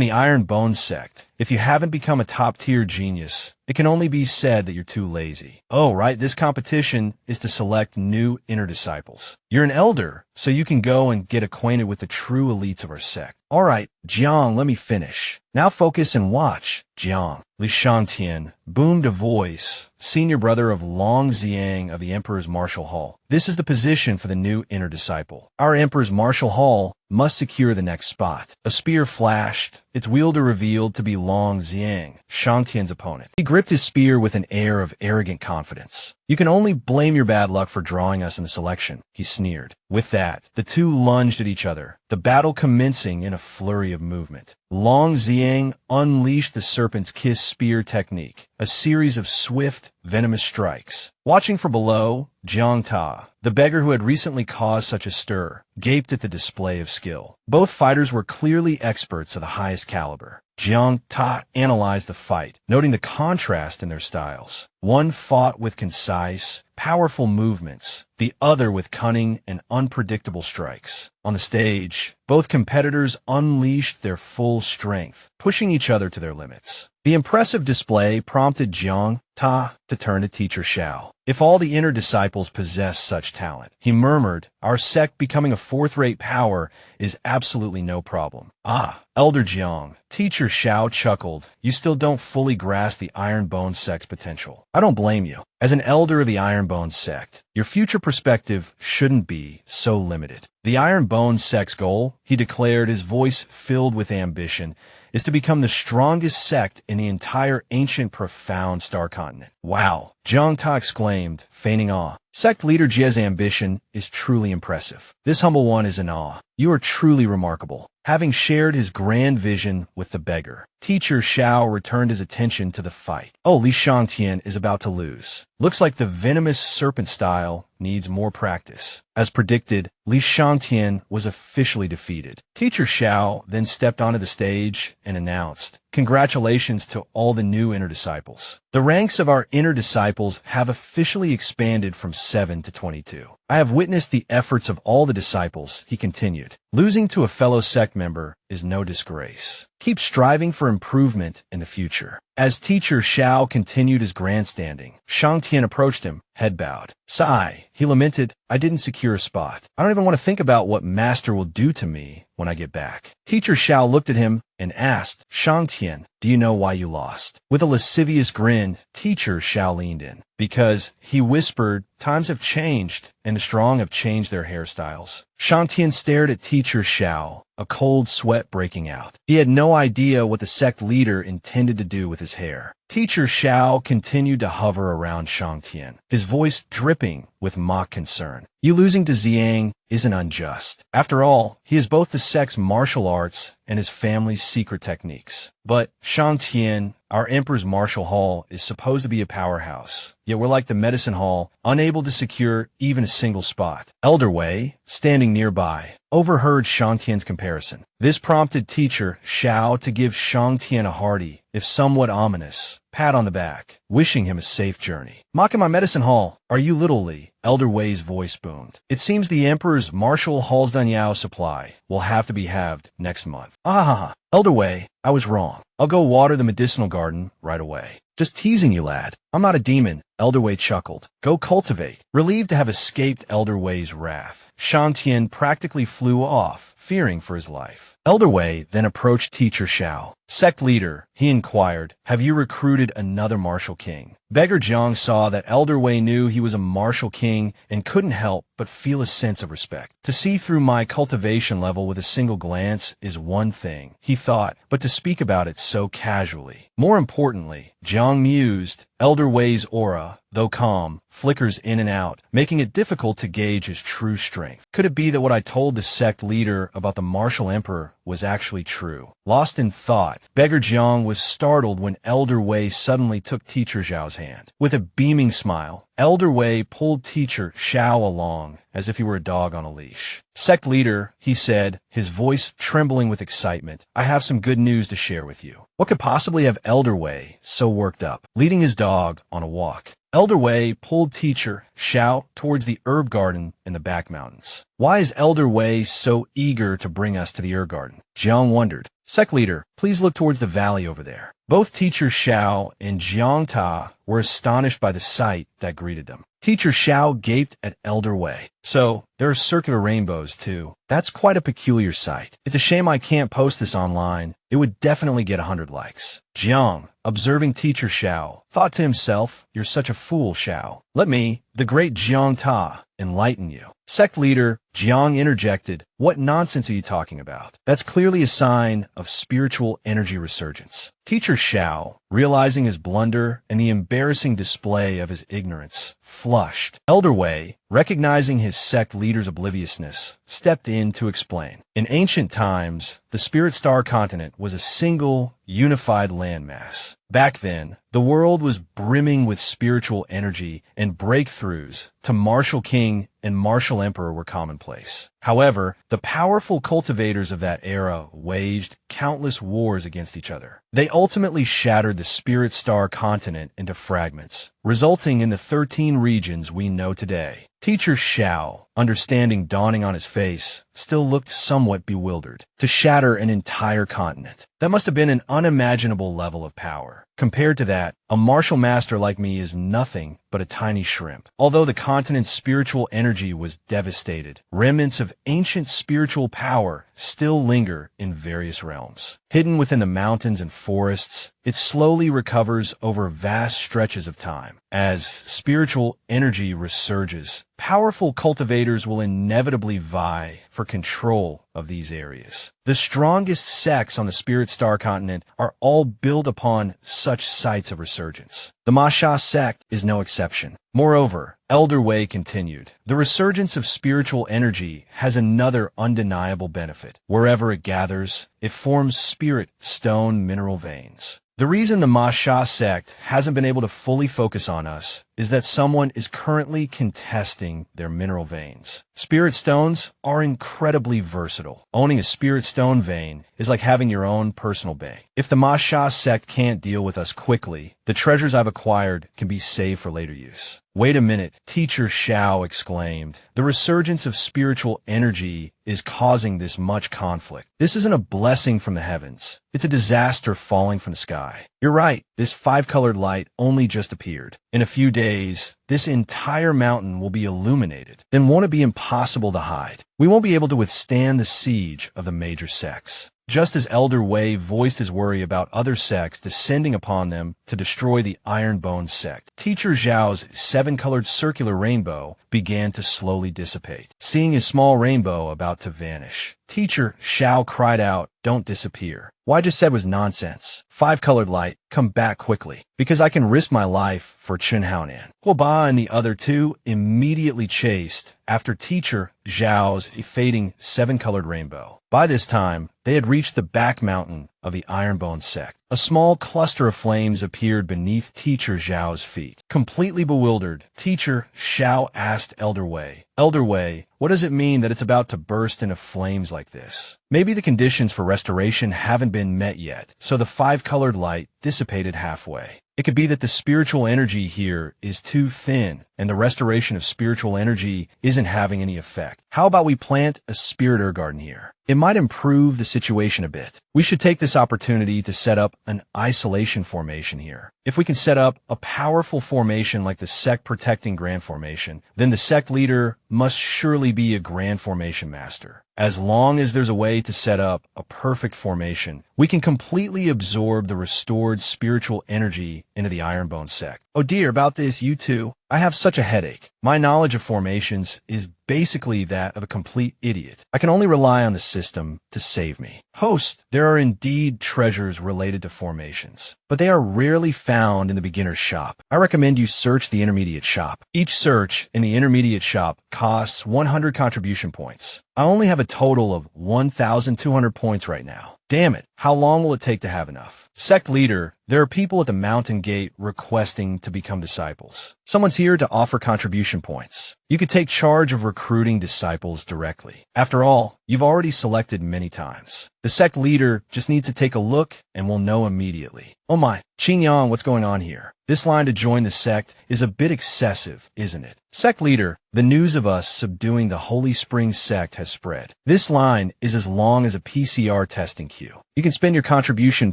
[SPEAKER 1] the Iron Bone sect, if you haven't become a top-tier genius, it can only be said that you're too lazy. Oh, right, this competition is to select new inner disciples. You're an elder, so you can go and get acquainted with the true elites of our sect. All right, Jiang, let me finish. Now focus and watch. Jiang, Li Shangtian boomed a voice, senior brother of Long Xiang of the Emperor's Martial Hall. This is the position for the new inner disciple. Our Emperor's Martial Hall must secure the next spot. A spear flashed, its wielder revealed to be Long Xiang, Shangtian's opponent. He gripped his spear with an air of arrogant confidence. You can only blame your bad luck for drawing us in the selection, he sneered. With that, the 2 lunged at each other, the battle commencing in a flurry of movement. Long Xiang unleashed the Serpent's Kiss spear technique, a series of swift, venomous strikes. Watching from below, Jiang Ta The beggar who had recently caused such a stir gaped at the display of skill. Both fighters were clearly experts of the highest caliber. Jiang Ta analyzed the fight, noting the contrast in their styles. One fought with concise, powerful movements, the other with cunning and unpredictable strikes. On the stage, both competitors unleashed their full strength, pushing each other to their limits. The impressive display prompted Jiang Ta to turn to Teacher Xiao. If all the inner disciples possess such talent, he murmured, our sect becoming a fourth-rate power is absolutely no problem. Ah, Elder Jiang, Teacher Xiao chuckled, you still don't fully grasp the Iron Bone sect's potential. I don't blame you. As an elder of the Iron Bone sect, your future perspective shouldn't be so limited. The Iron Bone sect's goal, he declared, his voice filled with ambition, is to become the strongest sect in the entire ancient profound star continent. Wow, Jiang Ta exclaimed, feigning awe. Sect leader Jie's ambition is truly impressive. This humble one is in awe. You are truly remarkable. Having shared his grand vision with the beggar, Teacher Xiao returned his attention to the fight. Oh, Li Shangtian is about to lose. Looks like the venomous serpent style needs more practice. As predicted, Li Shangtian was officially defeated. Teacher Xiao then stepped onto the stage and announced, congratulations to all the new inner disciples. The ranks of our inner disciples have officially expanded from 7 to 22. I have witnessed the efforts of all the disciples, he continued. Losing to a fellow sect member is no disgrace. Keep striving for improvement in the future. As Teacher Xiao continued his grandstanding, Shangtian approached him, head bowed. Sigh, he lamented, I didn't secure a spot. I don't even want to think about what Master will do to me when I get back. Teacher Xiao looked at him and asked, Shangtian, do you know why you lost? With a lascivious grin, Teacher Xiao leaned in. Because, he whispered, times have changed, and the strong have changed their hairstyles. Shangtian stared at Teacher Xiao, a cold sweat breaking out. He had no idea what the sect leader intended to do with his hair. Teacher Xiao continued to hover around Shangtian, his voice dripping with mock concern. You losing to Ziyang isn't unjust. After all, he is both the sect's martial arts and his family's secret techniques. But, Shangtian, our Emperor's Martial Hall is supposed to be a powerhouse. Yet we're like the Medicine Hall, unable to secure even a single spot. Elder Wei, standing nearby, overheard Shangtian's comparison. This prompted Teacher Xiao to give Shangtian a hearty, if somewhat ominous, pat on the back, wishing him a safe journey. Mocking my Medicine Hall, are you little Li? Elder Wei's voice boomed. It seems the Emperor's Martial Hall's Danyao supply will have to be halved next month. Ah, Elder Wei, I was wrong. I'll go water the medicinal garden right away. Just teasing you, lad. I'm not a demon. Elder Wei chuckled. Go cultivate. Relieved to have escaped Elder Wei's wrath, Shangtian practically flew off, fearing for his life. Elder Wei then approached Teacher Xiao. Sect leader, he inquired, have you recruited another martial king? Beggar Jiang saw that Elder Wei knew he was a martial king and couldn't help but feel a sense of respect. To see through my cultivation level with a single glance is one thing, he thought, but to speak about it so casually. More importantly, Jiang mused, Elder Wei's aura, though calm, flickers in and out, making it difficult to gauge his true strength. Could it be that what I told the sect leader about the martial emperor was actually true? Lost in thought, Beggar Jiang was startled when Elder Wei suddenly took Teacher Xiao's hand. With a beaming smile, Elder Wei pulled Teacher Xiao along as if he were a dog on a leash. Sect leader, he said, his voice trembling with excitement, I have some good news to share with you. What could possibly have Elder Wei so worked up? Leading his dog on a walk, Elder Wei pulled Teacher Xiao towards the herb garden in the back mountains. Why is Elder Wei so eager to bring us to the herb garden? Jiang wondered. Sect leader, please look towards the valley over there. Both Teacher Xiao and Jiang Ta were astonished by the sight that greeted them. Teacher Xiao gaped at Elder Wei. So, there are circular rainbows, too. That's quite a peculiar sight. It's a shame I can't post this online. It would definitely get 100 likes. Jiang, observing Teacher Xiao, thought to himself, you're such a fool, Xiao. Let me, the great Jiang Ta, enlighten you. Sect leader, Jiang interjected, what nonsense are you talking about? That's clearly a sign of spiritual energy resurgence. Teacher Xiao, realizing his blunder and the embarrassing display of his ignorance, flushed. Elder Wei, recognizing his sect leader's obliviousness, stepped in to explain. In ancient times, the Spirit Star continent was a single, unified landmass. Back then, the world was brimming with spiritual energy, and breakthroughs to martial king and martial emperor were commonplace. However, the powerful cultivators of that era waged countless wars against each other. They ultimately shattered the Spirit Star continent into fragments, resulting in the 13 regions we know today. Teacher Xiao, understanding dawning on his face, still looked somewhat bewildered. To shatter an entire continent, that must have been an unimaginable level of power. Compared to that, a martial master like me is nothing but a tiny shrimp. Although the continent's spiritual energy was devastated, remnants of ancient spiritual power still linger in various realms. Hidden within the mountains and forests, it slowly recovers over vast stretches of time. As spiritual energy resurges, powerful cultivators will inevitably vie for control of these areas. The strongest sects on the Spirit Star continent are all built upon such sites of resurgence. The Manhwa sect is no exception. Moreover, Elder Wei continued, the resurgence of spiritual energy has another undeniable benefit. Wherever it gathers, it forms spirit stone mineral veins. The reason the Manhwa sect hasn't been able to fully focus on us is that someone is currently contesting their mineral veins. Spirit stones are incredibly versatile. Owning a spirit stone vein is like having your own personal bank. If the Manhwa sect can't deal with us quickly, the treasures I've acquired can be saved for later use. Wait a minute, Teacher Xiao exclaimed. The resurgence of spiritual energy is causing this much conflict. This isn't a blessing from the heavens. It's a disaster falling from the sky. You're right, this 5-colored light only just appeared. In a few days, this entire mountain will be illuminated. Then won't it be impossible to hide? We won't be able to withstand the siege of the major sects. Just as Elder Wei voiced his worry about other sects descending upon them to destroy the Ironbone sect, Teacher Zhao's 7-colored circular rainbow began to slowly dissipate. Seeing his small rainbow about to vanish, Teacher Xiao cried out, "Don't disappear. What I just said was nonsense. 5-colored light, come back quickly, because I can risk my life for Chen Haonan." Guoba and the other two immediately chased after Teacher Zhao's fading 7-colored rainbow. By this time, they had reached the back mountain of the Ironbone sect. A small cluster of flames appeared beneath Teacher Zhao's feet. Completely bewildered, Teacher Xiao asked Elder Wei, "Elder Wei, what does it mean that it's about to burst into flames like this?" Maybe the conditions for restoration haven't been met yet, so the 5-colored light dissipated halfway. It could be that the spiritual energy here is too thin, and the restoration of spiritual energy isn't having any effect. How about we plant a spirit herb garden here? It might improve the situation a bit. We should take this opportunity to set up an isolation formation here. If we can set up a powerful formation like the sect protecting Grand Formation, then the sect leader must surely be a Grand Formation master. As long as there's a way to set up a perfect formation, we can completely absorb the restored spiritual energy into the Ironbone sect. Oh dear, about this, you two. I have such a headache. My knowledge of formations is basically that of a complete idiot. I can only rely on the system to save me. Host, there are indeed treasures related to formations, but they are rarely found in the beginner's shop. I recommend you search the intermediate shop. Each search in the intermediate shop costs 100 contribution points. I only have a total of 1,200 points right now. Damn it, how long will it take to have enough? Sect leader, there are people at the mountain gate requesting to become disciples. Someone's here to offer contribution points. You could take charge of recruiting disciples directly. After all, you've already selected many times. The sect leader just needs to take a look and will know immediately. Oh my, Qingyang, what's going on here? This line to join the sect is a bit excessive, isn't it? Sect leader, the news of us subduing the Holy Spring sect has spread. This line is as long as a PCR testing queue. You can spend your contribution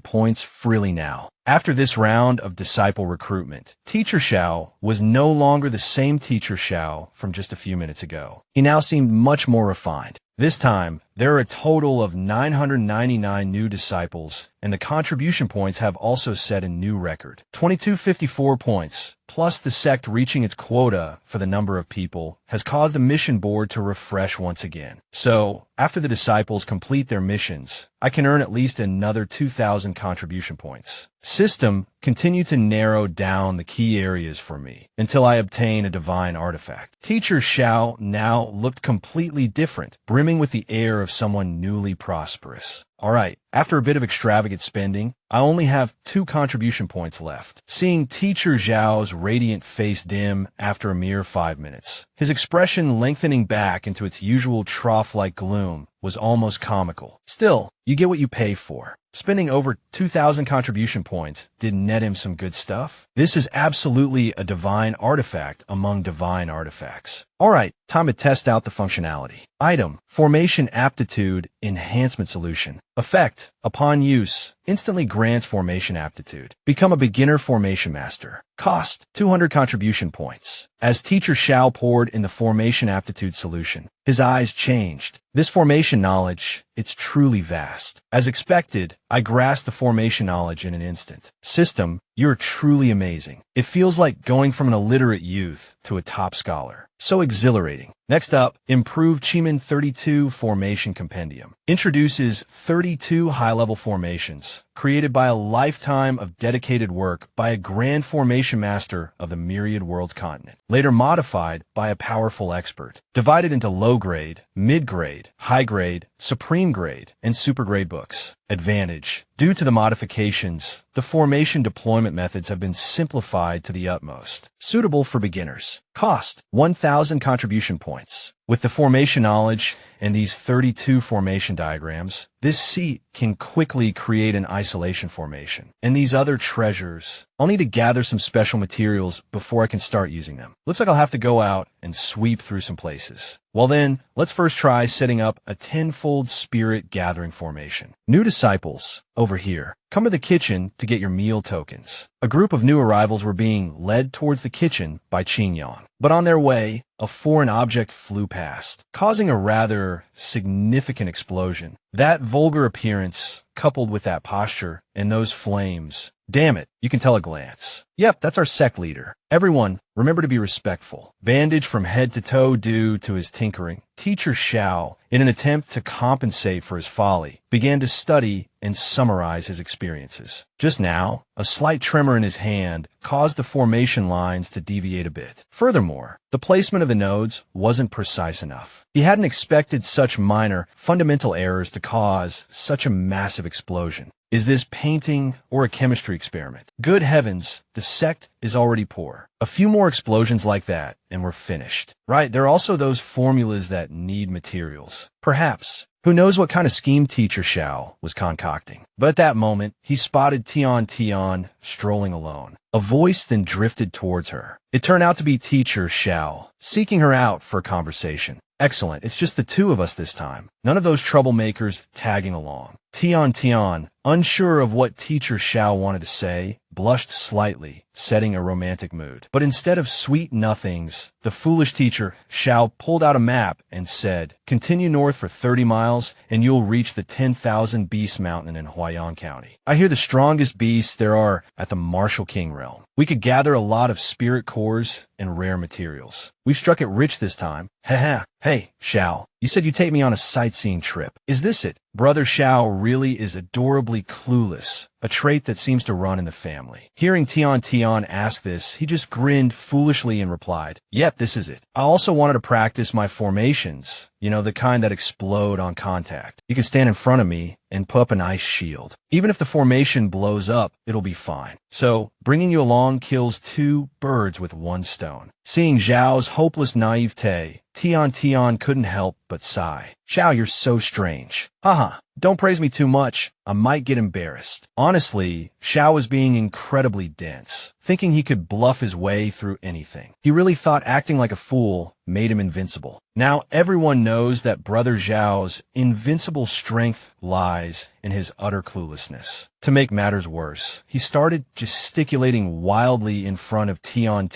[SPEAKER 1] points freely now. After this round of disciple recruitment, Teacher Xiao was no longer the same Teacher Xiao from just a few minutes ago. He now seemed much more refined. This time, there are a total of 999 new disciples, and the contribution points have also set a new record. 2254 points, plus the sect reaching its quota for the number of people, has caused the mission board to refresh once again. So, after the disciples complete their missions, I can earn at least another 2,000 contribution points. System, continue to narrow down the key areas for me until I obtain a divine artifact. Teacher Xiao now looked completely different, brimming with the air of of someone newly prosperous. Alright, after a bit of extravagant spending, I only have 2 contribution points left. Seeing Teacher Zhao's radiant face dim after a mere 5 minutes, his expression lengthening back into its usual trough-like gloom, was almost comical. Still, you get what you pay for. Spending over 2,000 contribution points did net him some good stuff. This is absolutely a divine artifact among divine artifacts. Alright, time to test out the functionality. Item: Formation Aptitude Enhancement Solution. Effect: upon use, instantly grants formation aptitude. Become a beginner formation master. Cost: 200 contribution points. As Teacher Xiao poured in the formation aptitude solution, his eyes changed. This formation knowledge, it's truly vast. As expected, I grasped the formation knowledge in an instant. System, you're truly amazing. It feels like going from an illiterate youth to a top scholar. So exhilarating. Next up, Improved Chimin 32 Formation Compendium. Introduces 32 high-level formations, created by a lifetime of dedicated work by a grand formation master of the myriad world's continent, later modified by a powerful expert, divided into low-grade, mid-grade, high-grade, supreme grade, and super-grade books. Advantage: due to the modifications, the formation deployment methods have been simplified to the utmost. Suitable for beginners. Cost: 1,000 contribution points. With the formation knowledge and these 32 formation diagrams, this seat can quickly create an isolation formation. And these other treasures, I'll need to gather some special materials before I can start using them. Looks like I'll have to go out and sweep through some places. Well then, let's first try setting up a tenfold spirit gathering formation. New disciples, over here, come to the kitchen to get your meal tokens. A group of new arrivals were being led towards the kitchen by Qingyang. But on their way, a foreign object flew past, causing a rather significant explosion. That vulgar appearance, coupled with that posture and those flames, damn it, you can tell at a glance. Yep, that's our sect leader. Everyone, remember to be respectful. Bandaged from head to toe due to his tinkering, Teacher Xiao, in an attempt to compensate for his folly, began to study and summarize his experiences. Just now, a slight tremor in his hand caused the formation lines to deviate a bit. Furthermore, the placement of the nodes wasn't precise enough. He hadn't expected such minor, fundamental errors to cause such a massive explosion. Is this painting or a chemistry experiment? Good heavens, the sect is already poor. A few more explosions like that, and we're finished. Right, there are also those formulas that need materials. Perhaps. Who knows what kind of scheme Teacher Xiao was concocting. But at that moment, he spotted Tian strolling alone. A voice then drifted towards her. It turned out to be Teacher Xiao, seeking her out for a conversation. Excellent, it's just the two of us this time. None of those troublemakers tagging along. Tian, unsure of what Teacher Xiao wanted to say, blushed slightly, setting a romantic mood. But instead of sweet nothings, the foolish Teacher Xiao pulled out a map and said, "Continue north for 30 miles and you'll reach the 10,000 Beast Mountain in Huayan County. I hear the strongest beasts there are at the Martial King realm. We could gather a lot of spirit cores and rare materials. We've struck it rich this time. Haha. Hey, Xiao, you said you'd take me on a sightseeing trip. Is this it?" Brother Xiao really is adorably clueless, a trait that seems to run in the family. Hearing Tian ask this, he just grinned foolishly and replied, "Yep, this is it. I also wanted to practice my formations, you know, the kind that explode on contact. You can stand in front of me and put up an ice shield. Even if the formation blows up, it'll be fine. So, bringing you along kills 2 birds with 1 stone." Seeing Zhao's hopeless naivete, Tian couldn't help but sigh. "Xiao, you're so strange. Haha, don't praise me too much. I might get embarrassed." Honestly, Xiao was being incredibly dense, thinking he could bluff his way through anything. He really thought acting like a fool made him invincible. Now everyone knows that Brother Zhao's invincible strength lies in his utter cluelessness. To make matters worse, he started gesticulating wildly in front of Tian,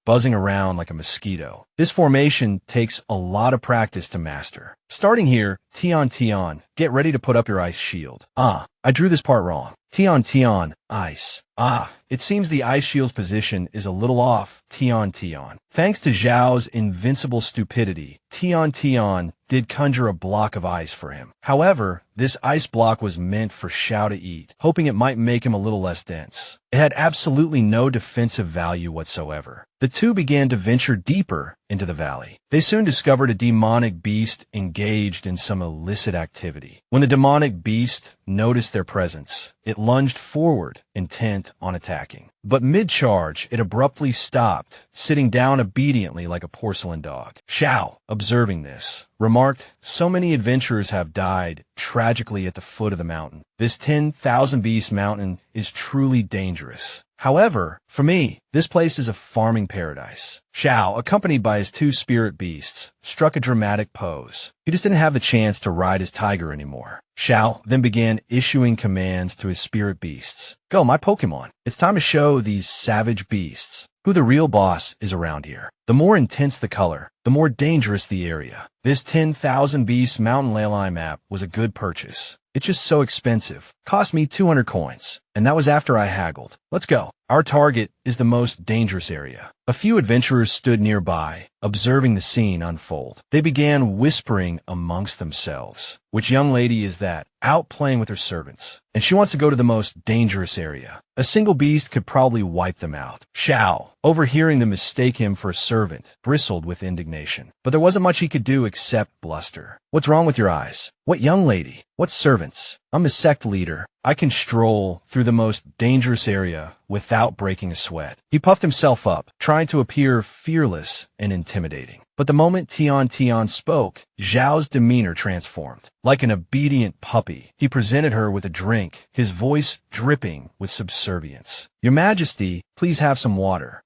[SPEAKER 1] buzzing around like a mosquito. This formation takes a lot of practice to master. Starting here, Tian, get ready to put up your ice shield. I drew this part wrong. Tian, Ice. Ah, it seems the ice shield's position is a little off, Tian Tian. Thanks to Zhao's invincible stupidity, Tian Tian did conjure a block of ice for him. However, this ice block was meant for Xiao to eat, hoping it might make him a little less dense. It had absolutely no defensive value whatsoever. The two began to venture deeper into the valley. They soon discovered a demonic beast engaged in some illicit activity. When the demonic beast noticed their presence, it lunged forward, intent on attacking. But mid-charge, it abruptly stopped, sitting down obediently like a porcelain dog. Xiao, observing this, remarked, "So many adventurers have died tragically at the foot of the mountain. This 10,000 beast mountain is truly dangerous. However, for me, this place is a farming paradise." Xiao, accompanied by his two spirit beasts, struck a dramatic pose. He just didn't have the chance to ride his tiger anymore. Xiao then began issuing commands to his spirit beasts. "Go, my Pokemon. It's time to show these savage beasts who the real boss is around here. The more intense the color, the more dangerous the area. This 10,000 Beasts Mountain Leyline map was a good purchase. It's just so expensive. Cost me 200 coins, and that was after I haggled. Let's go. Our target is the most dangerous area." A few adventurers stood nearby, observing the scene unfold. They began whispering amongst themselves. "Which young lady is that, out playing with her servants? And she wants to go to the most dangerous area. A single beast could probably wipe them out." Xiao, overhearing them mistake him for a servant, bristled with indignation. But there wasn't much he could do except bluster. "What's wrong with your eyes? What young lady? What servants? I'm the sect leader. I can stroll through the most dangerous area without breaking a sweat." He puffed himself up, trying to appear fearless and intimidating. But the moment Tian Tian spoke, Zhao's demeanor transformed. Like an obedient puppy, he presented her with a drink, his voice dripping with subservience. "Your Majesty, please have some water.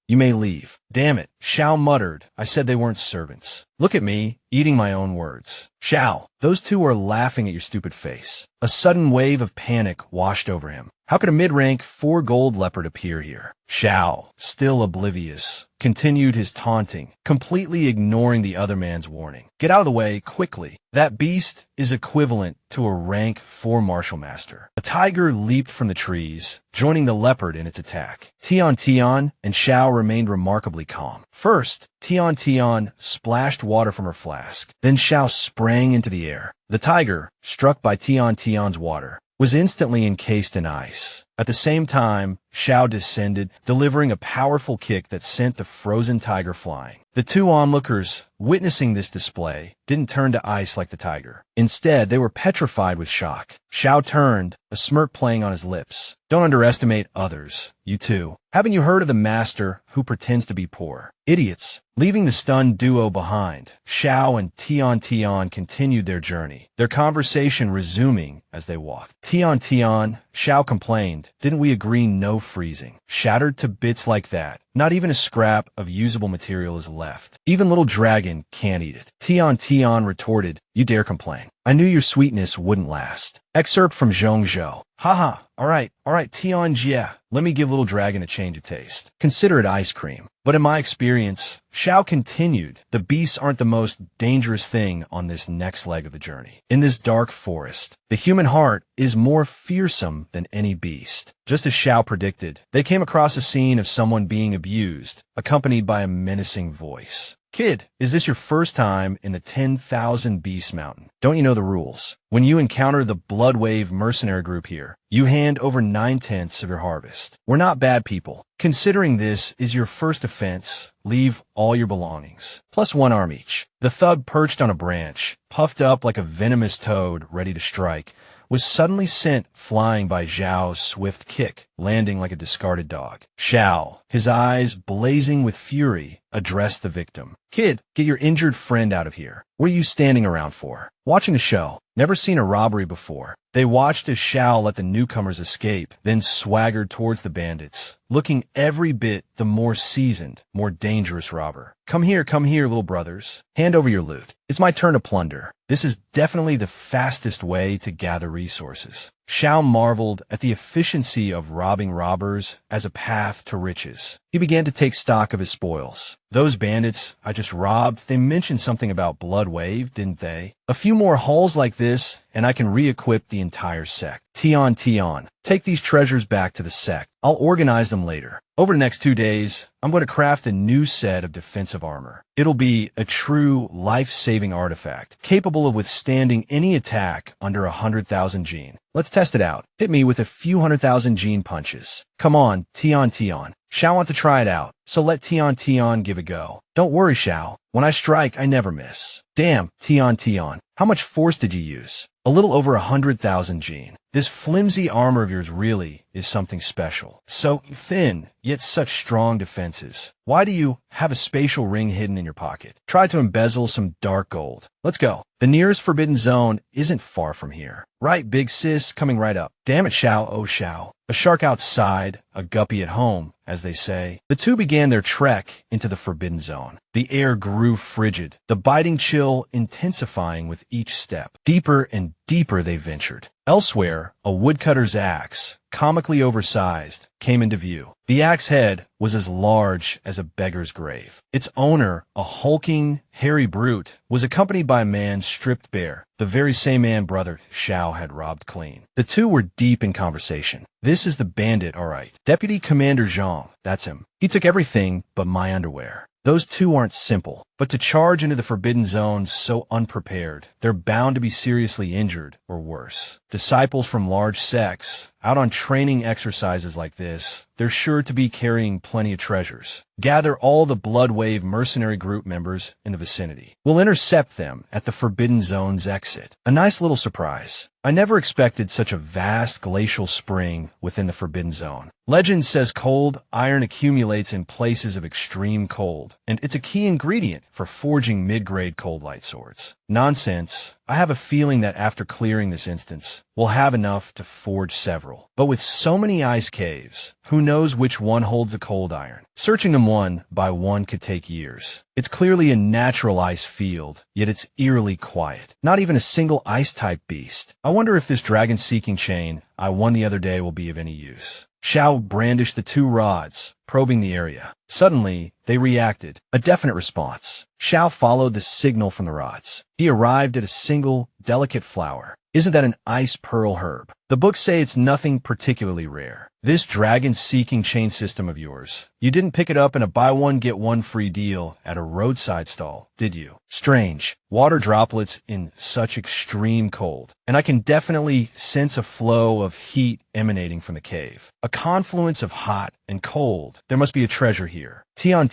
[SPEAKER 1] You may leave." "Damn it," Xiao muttered. "I said they weren't servants. Look at me, eating my own words." "Xiao, those two are laughing at your stupid face." A sudden wave of panic washed over him. How could a mid-rank 4 gold leopard appear here? Xiao, still oblivious, continued his taunting, completely ignoring the other man's warning. "Get out of the way, quickly. That beast is equivalent to a rank 4 martial master." A tiger leaped from the trees, joining the leopard in its attack. Tian Tian and Xiao remained remarkably calm. First, Tian Tian splashed water from her flask. Then Xiao sprang into the air. The tiger, struck by Tian Tian's water, was instantly encased in ice. At the same time, Xiao descended, delivering a powerful kick that sent the frozen tiger flying. The two onlookers, witnessing this display, didn't turn to ice like the tiger. Instead, they were petrified with shock. Xiao turned, a smirk playing on his lips. "Don't underestimate others, you two. Haven't you heard of the master who pretends to be poor? Idiots." Leaving the stunned duo behind, Xiao and Tian Tian continued their journey, their conversation resuming as they walked. "Tian Tian," Xiao complained, "didn't we agree no freezing? Shattered to bits like that. Not even a scrap of usable material is left. Even little dragon can't eat it." Tian Tian retorted, "You dare complain? I knew your sweetness wouldn't last." Excerpt from Zhongzhou. "Haha, all right, Tian Jie. Let me give little dragon a change of taste. Consider it ice cream." But in my experience, Xiao continued, the beasts aren't the most dangerous thing on this next leg of the journey. In this dark forest, the human heart is more fearsome than any beast. Just as Xiao predicted, they came across a scene of someone being abused, accompanied by a menacing voice. "Kid, is this your first time in the 10,000 Beast Mountain? Don't you know the rules? When you encounter the Bloodwave mercenary group here, you hand over 9/10 of your harvest. We're not bad people. Considering this is your first offense, leave all your belongings, plus 1 arm each." The thug perched on a branch, puffed up like a venomous toad ready to strike, was suddenly sent flying by Zhao's swift kick, landing like a discarded dog. Xiao, his eyes blazing with fury, addressed the victim. "Kid, get your injured friend out of here. What are you standing around for? Watching a show? Never seen a robbery before." They watched as Xiao let the newcomers escape, then swaggered towards the bandits, looking every bit the more seasoned, more dangerous robber. Come here, little brothers. Hand over your loot. It's my turn to plunder. This is definitely the fastest way to gather resources." Xiao marveled at the efficiency of robbing robbers as a path to riches. He began to take stock of his spoils. Those bandits I just robbed, they mentioned something about Blood Wave, didn't they? A few more hauls like this, and I can re-equip the entire sect. Tion. Take these treasures back to the sect. I'll organize them later. Over the next 2 days, I'm going to craft a new set of defensive armor. It'll be a true life-saving artifact, capable of withstanding any attack under 100,000 gene. Let's test it out. Hit me with a few 100,000 gene punches. Come on, Tion. Xiao wants to try it out, so let Tion give a go. Don't worry, Xiao. When I strike, I never miss. Damn, Tion. How much force did you use? A little over 100,000 gene. This flimsy armor of yours really is something special. So thin, yet such strong defenses. Why do you have a spatial ring hidden in your pocket? Try to embezzle some dark gold. Let's go. The nearest forbidden zone isn't far from here. Right, big sis, coming right up. Damn it, Xiao, oh Xiao. A shark outside, a guppy at home, as they say. The two began their trek into the forbidden zone. The air grew frigid, the biting chill intensifying with each step. Deeper and deeper they ventured. Elsewhere, a woodcutter's axe, comically oversized, came into view. The axe head was as large as a beggar's grave. Its owner, a hulking, hairy brute, was accompanied by a man stripped bare, the very same man brother Xiao had robbed clean. The two were deep in conversation. This is the bandit, all right. Deputy Commander Zhang, that's him. He took everything but my underwear. Those two aren't simple, but to charge into the forbidden zone so unprepared, they're bound to be seriously injured or worse. Disciples from large sects, out on training exercises like this, they're sure to be carrying plenty of treasures. Gather all the Blood Wave mercenary group members in the vicinity. We'll intercept them at the forbidden zone's exit. A nice little surprise. I never expected such a vast glacial spring within the forbidden zone. Legend says cold iron accumulates in places of extreme cold, and it's a key ingredient for forging mid-grade cold light swords. Nonsense. I have a feeling that after clearing this instance, we'll have enough to forge several. But with so many ice caves, who knows which one holds the cold iron? Searching them one by one could take years. It's clearly a natural ice field, yet it's eerily quiet. Not even a single ice-type beast. I wonder if this dragon-seeking chain I won the other day will be of any use. Xiao brandished the two rods, probing the area. Suddenly, they reacted. A definite response. Xiao followed the signal from the rods. He arrived at a single, delicate flower. Isn't that an ice pearl herb? The books say it's nothing particularly rare. This dragon-seeking chain system of yours, you didn't pick it up in a buy-one-get-one-free deal at a roadside stall, did you? Strange. Water droplets in such extreme cold. And I can definitely sense a flow of heat emanating from the cave. A confluence of hot and cold. There must be a treasure here. Tion,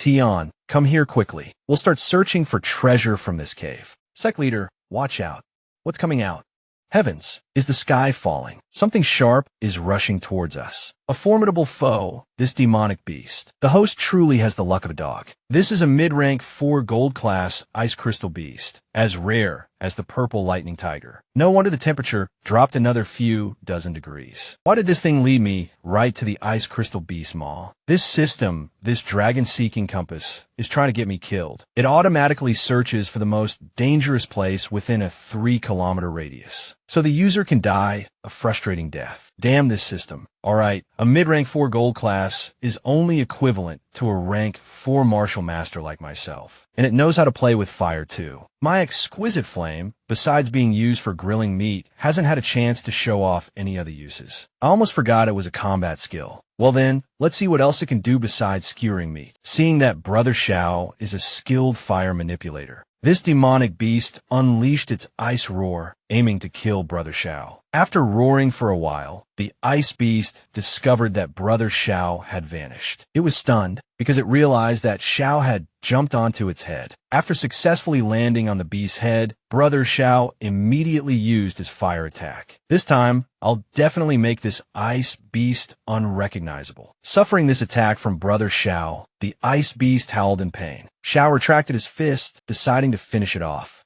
[SPEAKER 1] come here quickly. We'll start searching for treasure from this cave. Sec leader, watch out. What's coming out? Heavens, is the sky falling? Something sharp is rushing towards us. A formidable foe, this demonic beast. The host truly has the luck of a dog. This is a mid-rank 4 gold class ice crystal beast, as rare as the purple lightning tiger. No wonder the temperature dropped another few dozen degrees. Why did this thing lead me right to the ice crystal beast maw? This system, this dragon-seeking compass, is trying to get me killed. It automatically searches for the most dangerous place within a 3-kilometer radius, so the user can die a frustrating death. Damn this system. Alright, a mid-rank 4 gold class is only equivalent to a rank 4 martial master like myself, and it knows how to play with fire too. My exquisite flame, besides being used for grilling meat, hasn't had a chance to show off any other uses. I almost forgot it was a combat skill. Well then, let's see what else it can do besides skewering meat. Seeing that Brother Xiao is a skilled fire manipulator, this demonic beast unleashed its ice roar, aiming to kill Brother Xiao. After roaring for a while, the ice beast discovered that Brother Xiao had vanished. It was stunned because it realized that Xiao had jumped onto its head. After successfully landing on the beast's head, Brother Xiao immediately used his fire attack. This time, I'll definitely make this ice beast unrecognizable. Suffering this attack from Brother Xiao, the ice beast howled in pain. Xiao retracted his fist, deciding to finish it off.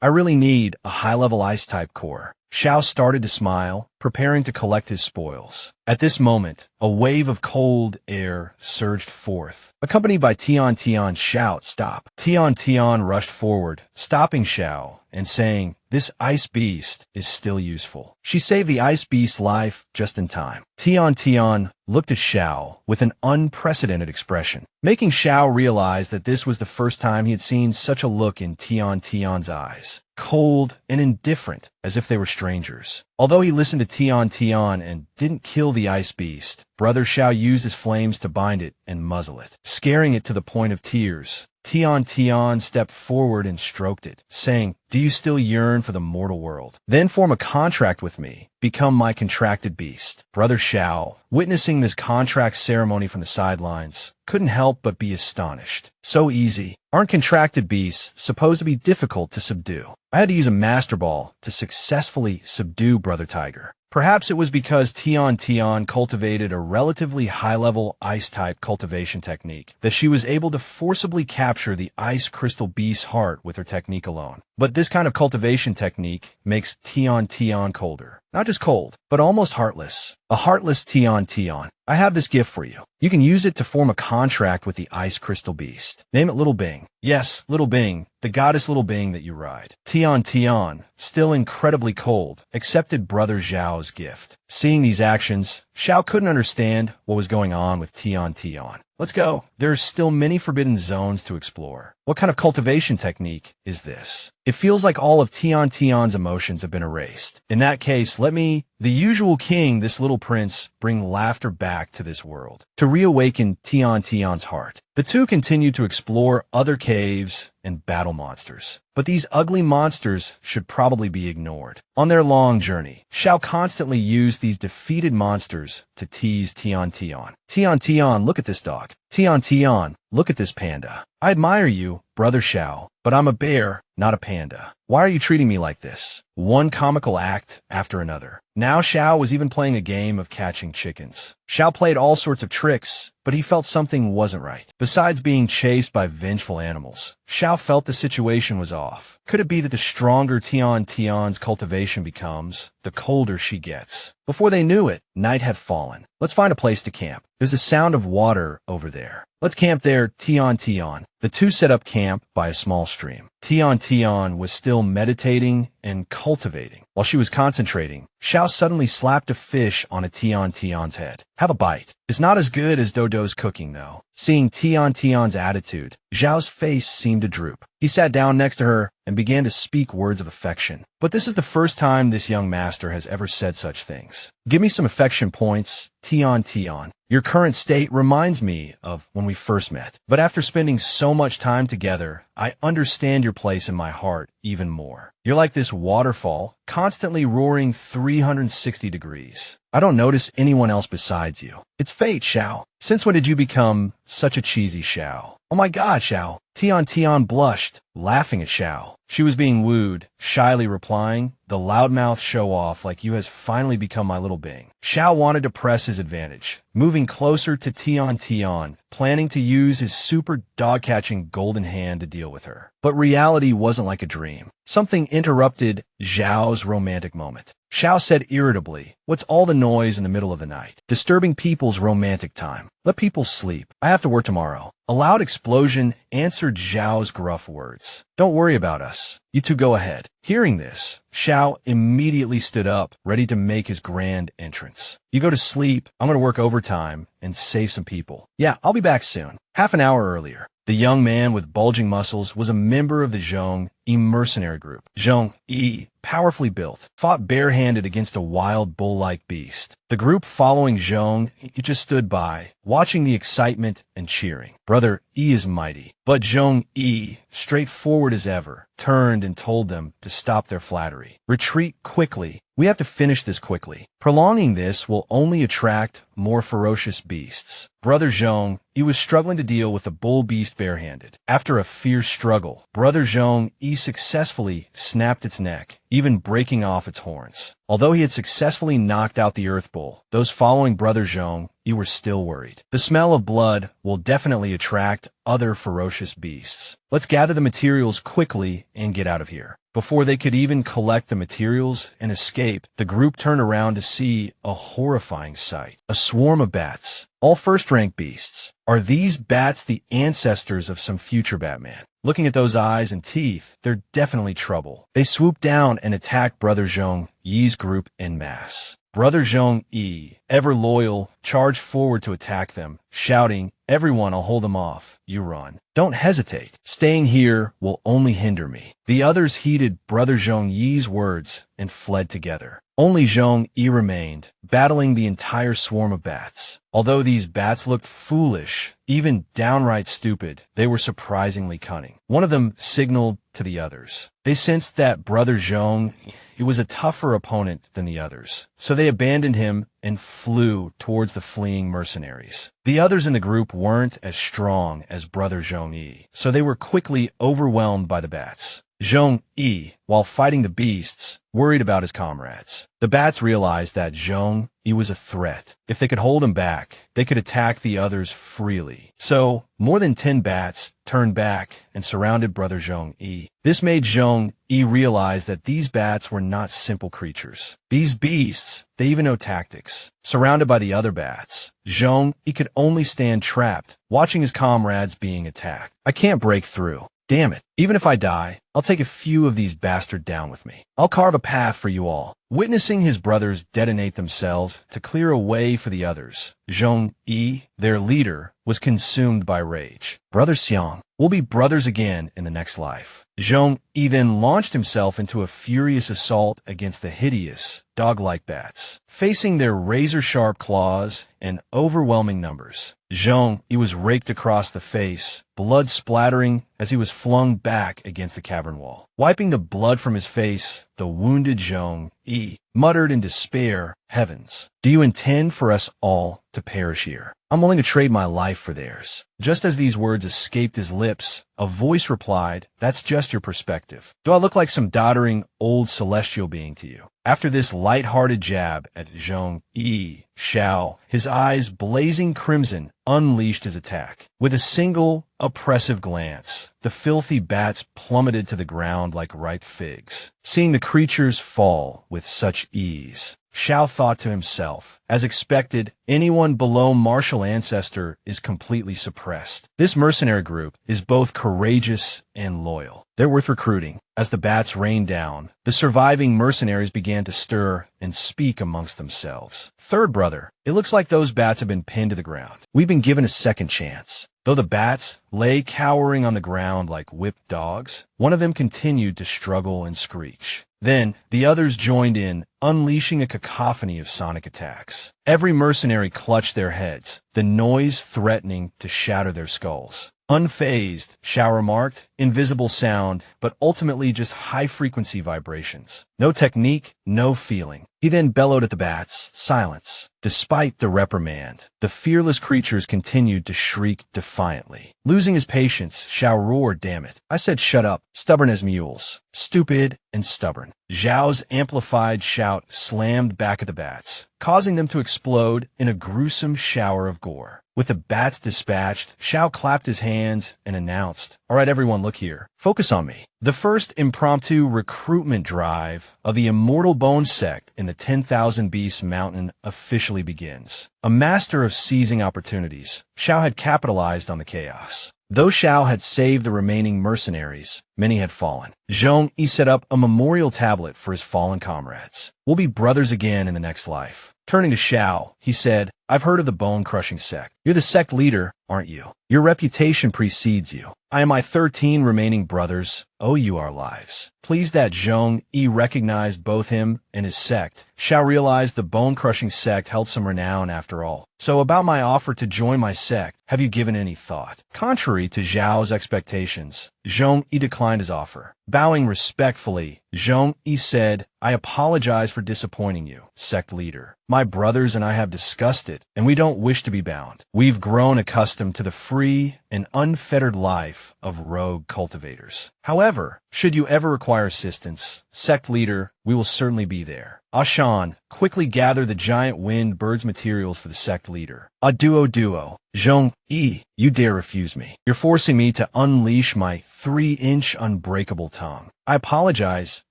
[SPEAKER 1] I really need a high-level ice-type core. Xiao started to smile, preparing to collect his spoils. At this moment, a wave of cold air surged forth, accompanied by Tian Tian's shout, "Stop!" Tian Tian rushed forward, stopping Xiao and saying, "This ice beast is still useful." She saved the ice beast's life just in time. Tian Tian looked at Xiao with an unprecedented expression, making Xiao realize that this was the first time he had seen such a look in Tian Tian's eyes. Cold and indifferent, as if they were strangers. Although he listened to Tian Tian and didn't kill the ice beast, Brother Xiao used his flames to bind it and muzzle it, scaring it to the point of tears. Tian Tian stepped forward and stroked it, saying, "Do you still yearn for the mortal world? Then form a contract with me. Become my contracted beast." Brother Xiao, witnessing this contract ceremony from the sidelines, couldn't help but be astonished. So easy. Aren't contracted beasts supposed to be difficult to subdue? I had to use a master ball to successfully subdue Brother Tiger. Perhaps it was because Tian Tian cultivated a relatively high-level ice-type cultivation technique that she was able to forcibly capture the ice crystal beast's heart with her technique alone. But this kind of cultivation technique makes Tian Tian colder. Not just cold, but almost heartless. A heartless Tian Tian. I have this gift for you. You can use it to form a contract with the ice crystal beast. Name it Little Bing. Yes, Little Bing, the goddess Little Bing that you ride. Tian Tian, still incredibly cold, accepted Brother Xiao's gift. Seeing these actions, Xiao couldn't understand what was going on with Tian Tian. Let's go. There's still many forbidden zones to explore. What kind of cultivation technique is this? It feels like all of Tian Tian's emotions have been erased. In that case, let me, the usual king, this little prince, bring laughter back to this world, to reawaken Tian Tian's heart. The two continued to explore other caves and battle monsters. But these ugly monsters should probably be ignored. On their long journey, Xiao constantly used these defeated monsters to tease Tian Tian. Tian Tian, look at this dog. Tian Tian, look at this panda. I admire you, Brother Xiao, but I'm a bear, not a panda. Why are you treating me like this? One comical act after another. Now Xiao was even playing a game of catching chickens. Xiao played all sorts of tricks, but he felt something wasn't right. Besides being chased by vengeful animals, Xiao felt the situation was off. Could it be that the stronger Tian Tian's cultivation becomes, the colder she gets? Before they knew it, night had fallen. Let's find a place to camp. There's a sound of water over there. Let's camp there, Tian Tian. The two set up camp by a small stream. Tian Tian was still meditating and cultivating. While she was concentrating, Xiao suddenly slapped a fish on a Tian Tian's head. Have a bite. It's not as good as Dodo's cooking, though. Seeing Tian Tian's attitude, Zhao's face seemed to droop. He sat down next to her and began to speak words of affection. But this is the first time this young master has ever said such things. Give me some affection points, Tian Tian. Your current state reminds me of when we first met. But after spending so much time together, I understand your place in my heart even more. You're like this waterfall, constantly roaring 360 degrees. I don't notice anyone else besides you. It's fate, Xiao. Since when did you become such a cheesy Xiao? Oh my god, Xiao. Tian Tian blushed, laughing at Xiao. She was being wooed, shyly replying, "The loudmouth show-off like you has finally become my little Bing." Xiao wanted to press his advantage, moving closer to Tian Tian, planning to use his super dog-catching golden hand to deal with her. But reality wasn't like a dream. Something interrupted Zhao's romantic moment. Xiao said irritably, "What's all the noise in the middle of the night? Disturbing people's romantic time. Let people sleep. I have to work tomorrow." A loud explosion answered Zhao's gruff words. "Don't worry about us. You two go ahead." Hearing this, Xiao immediately stood up, ready to make his grand entrance. "You go to sleep. I'm going to work overtime and save some people. Yeah, I'll be back soon." Half an hour earlier, the young man with bulging muscles was a member of the Zhong Yi mercenary group. Zhong Yi, powerfully built, fought barehanded against a wild bull-like beast. The group following Zhong Yi just stood by, watching the excitement and cheering. Brother Yi is mighty, but Zhong Yi, straightforward as ever, turned and told them to stop their flattery. "Retreat quickly. We have to finish this quickly. Prolonging this will only attract more ferocious beasts." Brother Zhong Yi was struggling to deal with the bull beast barehanded. After a fierce struggle, Brother Zhong Yi successfully snapped its neck, even breaking off its horns. Although he had successfully knocked out the earth bull, those following Brother Zhong Yi were still worried. The smell of blood will definitely attract other ferocious beasts. Let's gather the materials quickly and get out of here. Before they could even collect the materials and escape, the group turned around to see a horrifying sight. A swarm of bats, all first-rank beasts. Are these bats the ancestors of some future Batman? Looking at those eyes and teeth, they're definitely trouble. They swoop down and attack Brother Zhong Yi's group en masse. Brother Zhong Yi, ever loyal, charged forward to attack them, shouting, "Everyone, I'll hold them off. You run. Don't hesitate. Staying here will only hinder me." The others heeded Brother Zhong Yi's words and fled together. Only Zhong Yi remained, battling the entire swarm of bats. Although these bats looked foolish, even downright stupid, they were surprisingly cunning. One of them signaled to the others. They sensed that Brother Zhong was a tougher opponent than the others, so they abandoned him and flew towards the fleeing mercenaries. The others in the group weren't as strong as Brother Zhong Yi, so they were quickly overwhelmed by the bats. Zhong Yi, while fighting the beasts, worried about his comrades. The bats realized that Zhong Yi was a threat. If they could hold him back, they could attack the others freely. So, more than 10 bats turned back and surrounded Brother Zhong Yi. This made Zhong Yi realize that these bats were not simple creatures. These beasts, they even know tactics. Surrounded by the other bats, Zhong Yi could only stand trapped, watching his comrades being attacked. I can't break through. Damn it. Even if I die, I'll take a few of these bastards down with me. I'll carve a path for you all. Witnessing his brothers detonate themselves to clear a way for the others, Zhong Yi, their leader, was consumed by rage. Brother Xiang, we'll be brothers again in the next life. Zhong Yi then launched himself into a furious assault against the hideous, dog-like bats. Facing their razor-sharp claws and overwhelming numbers, Zhong Yi was raked across the face, blood splattering as he was flung back against the cavern wall. Wiping the blood from his face, the wounded Zhong Yi muttered in despair, "Heavens, do you intend for us all to perish here? I'm willing to trade my life for theirs." Just as these words escaped his lips, a voice replied, "That's just your perspective. Do I look like some doddering old celestial being to you?" After this light-hearted jab at Zhong Yi, Xiao, his eyes blazing crimson, unleashed his attack. With a single, oppressive glance, the filthy bats plummeted to the ground like ripe figs. Seeing the creatures fall with such ease, Xiao thought to himself, as expected, anyone below martial ancestor is completely suppressed. This mercenary group is both courageous and loyal. They're worth recruiting. As the bats rained down, the surviving mercenaries began to stir and speak amongst themselves. "Third brother, it looks like those bats have been pinned to the ground. We've been given a second chance." Though the bats lay cowering on the ground like whipped dogs, one of them continued to struggle and screech. Then, the others joined in, unleashing a cacophony of sonic attacks. Every mercenary clutched their heads, the noise threatening to shatter their skulls. Unfazed, Xiao remarked, "Invisible sound, but ultimately just high-frequency vibrations. No technique, no feeling." He then bellowed at the bats, "Silence." Despite the reprimand, the fearless creatures continued to shriek defiantly. Losing his patience, Xiao roared, "Damn it. I said shut up, stubborn as mules. Stupid and stubborn." Zhao's amplified shout slammed back at the bats, causing them to explode in a gruesome shower of gore. With the bats dispatched, Xiao clapped his hands and announced, "All right, everyone, look here. Focus on me." The first impromptu recruitment drive of the Immortal Bone Sect in the 10,000 Beasts Mountain officially begins. A master of seizing opportunities, Xiao had capitalized on the chaos. Though Xiao had saved the remaining mercenaries, many had fallen. Zhong Yi set up a memorial tablet for his fallen comrades. "We'll be brothers again in the next life." Turning to Xiao, he said, "I've heard of the bone-crushing sect. You're the sect leader, aren't you? Your reputation precedes you. I and my 13 remaining brothers owe you our lives." Pleased that Zhong Yi recognized both him and his sect, Xiao realized the bone-crushing sect held some renown after all. "So about my offer to join my sect, have you given any thought?" Contrary to Zhao's expectations, Zhong Yi declined his offer. Bowing respectfully, Zhong Yi said, "I apologize for disappointing you, sect leader. My brothers and I have discussed it, and we don't wish to be bound. We've grown accustomed to the free and unfettered life of rogue cultivators. However, should you ever require assistance, sect leader, we will certainly be there." Ashan, quickly gather the giant wind bird's materials for the sect leader. A duo duo. Zhong Yi, you dare refuse me. You're forcing me to unleash my 3-inch unbreakable tongue. I apologize,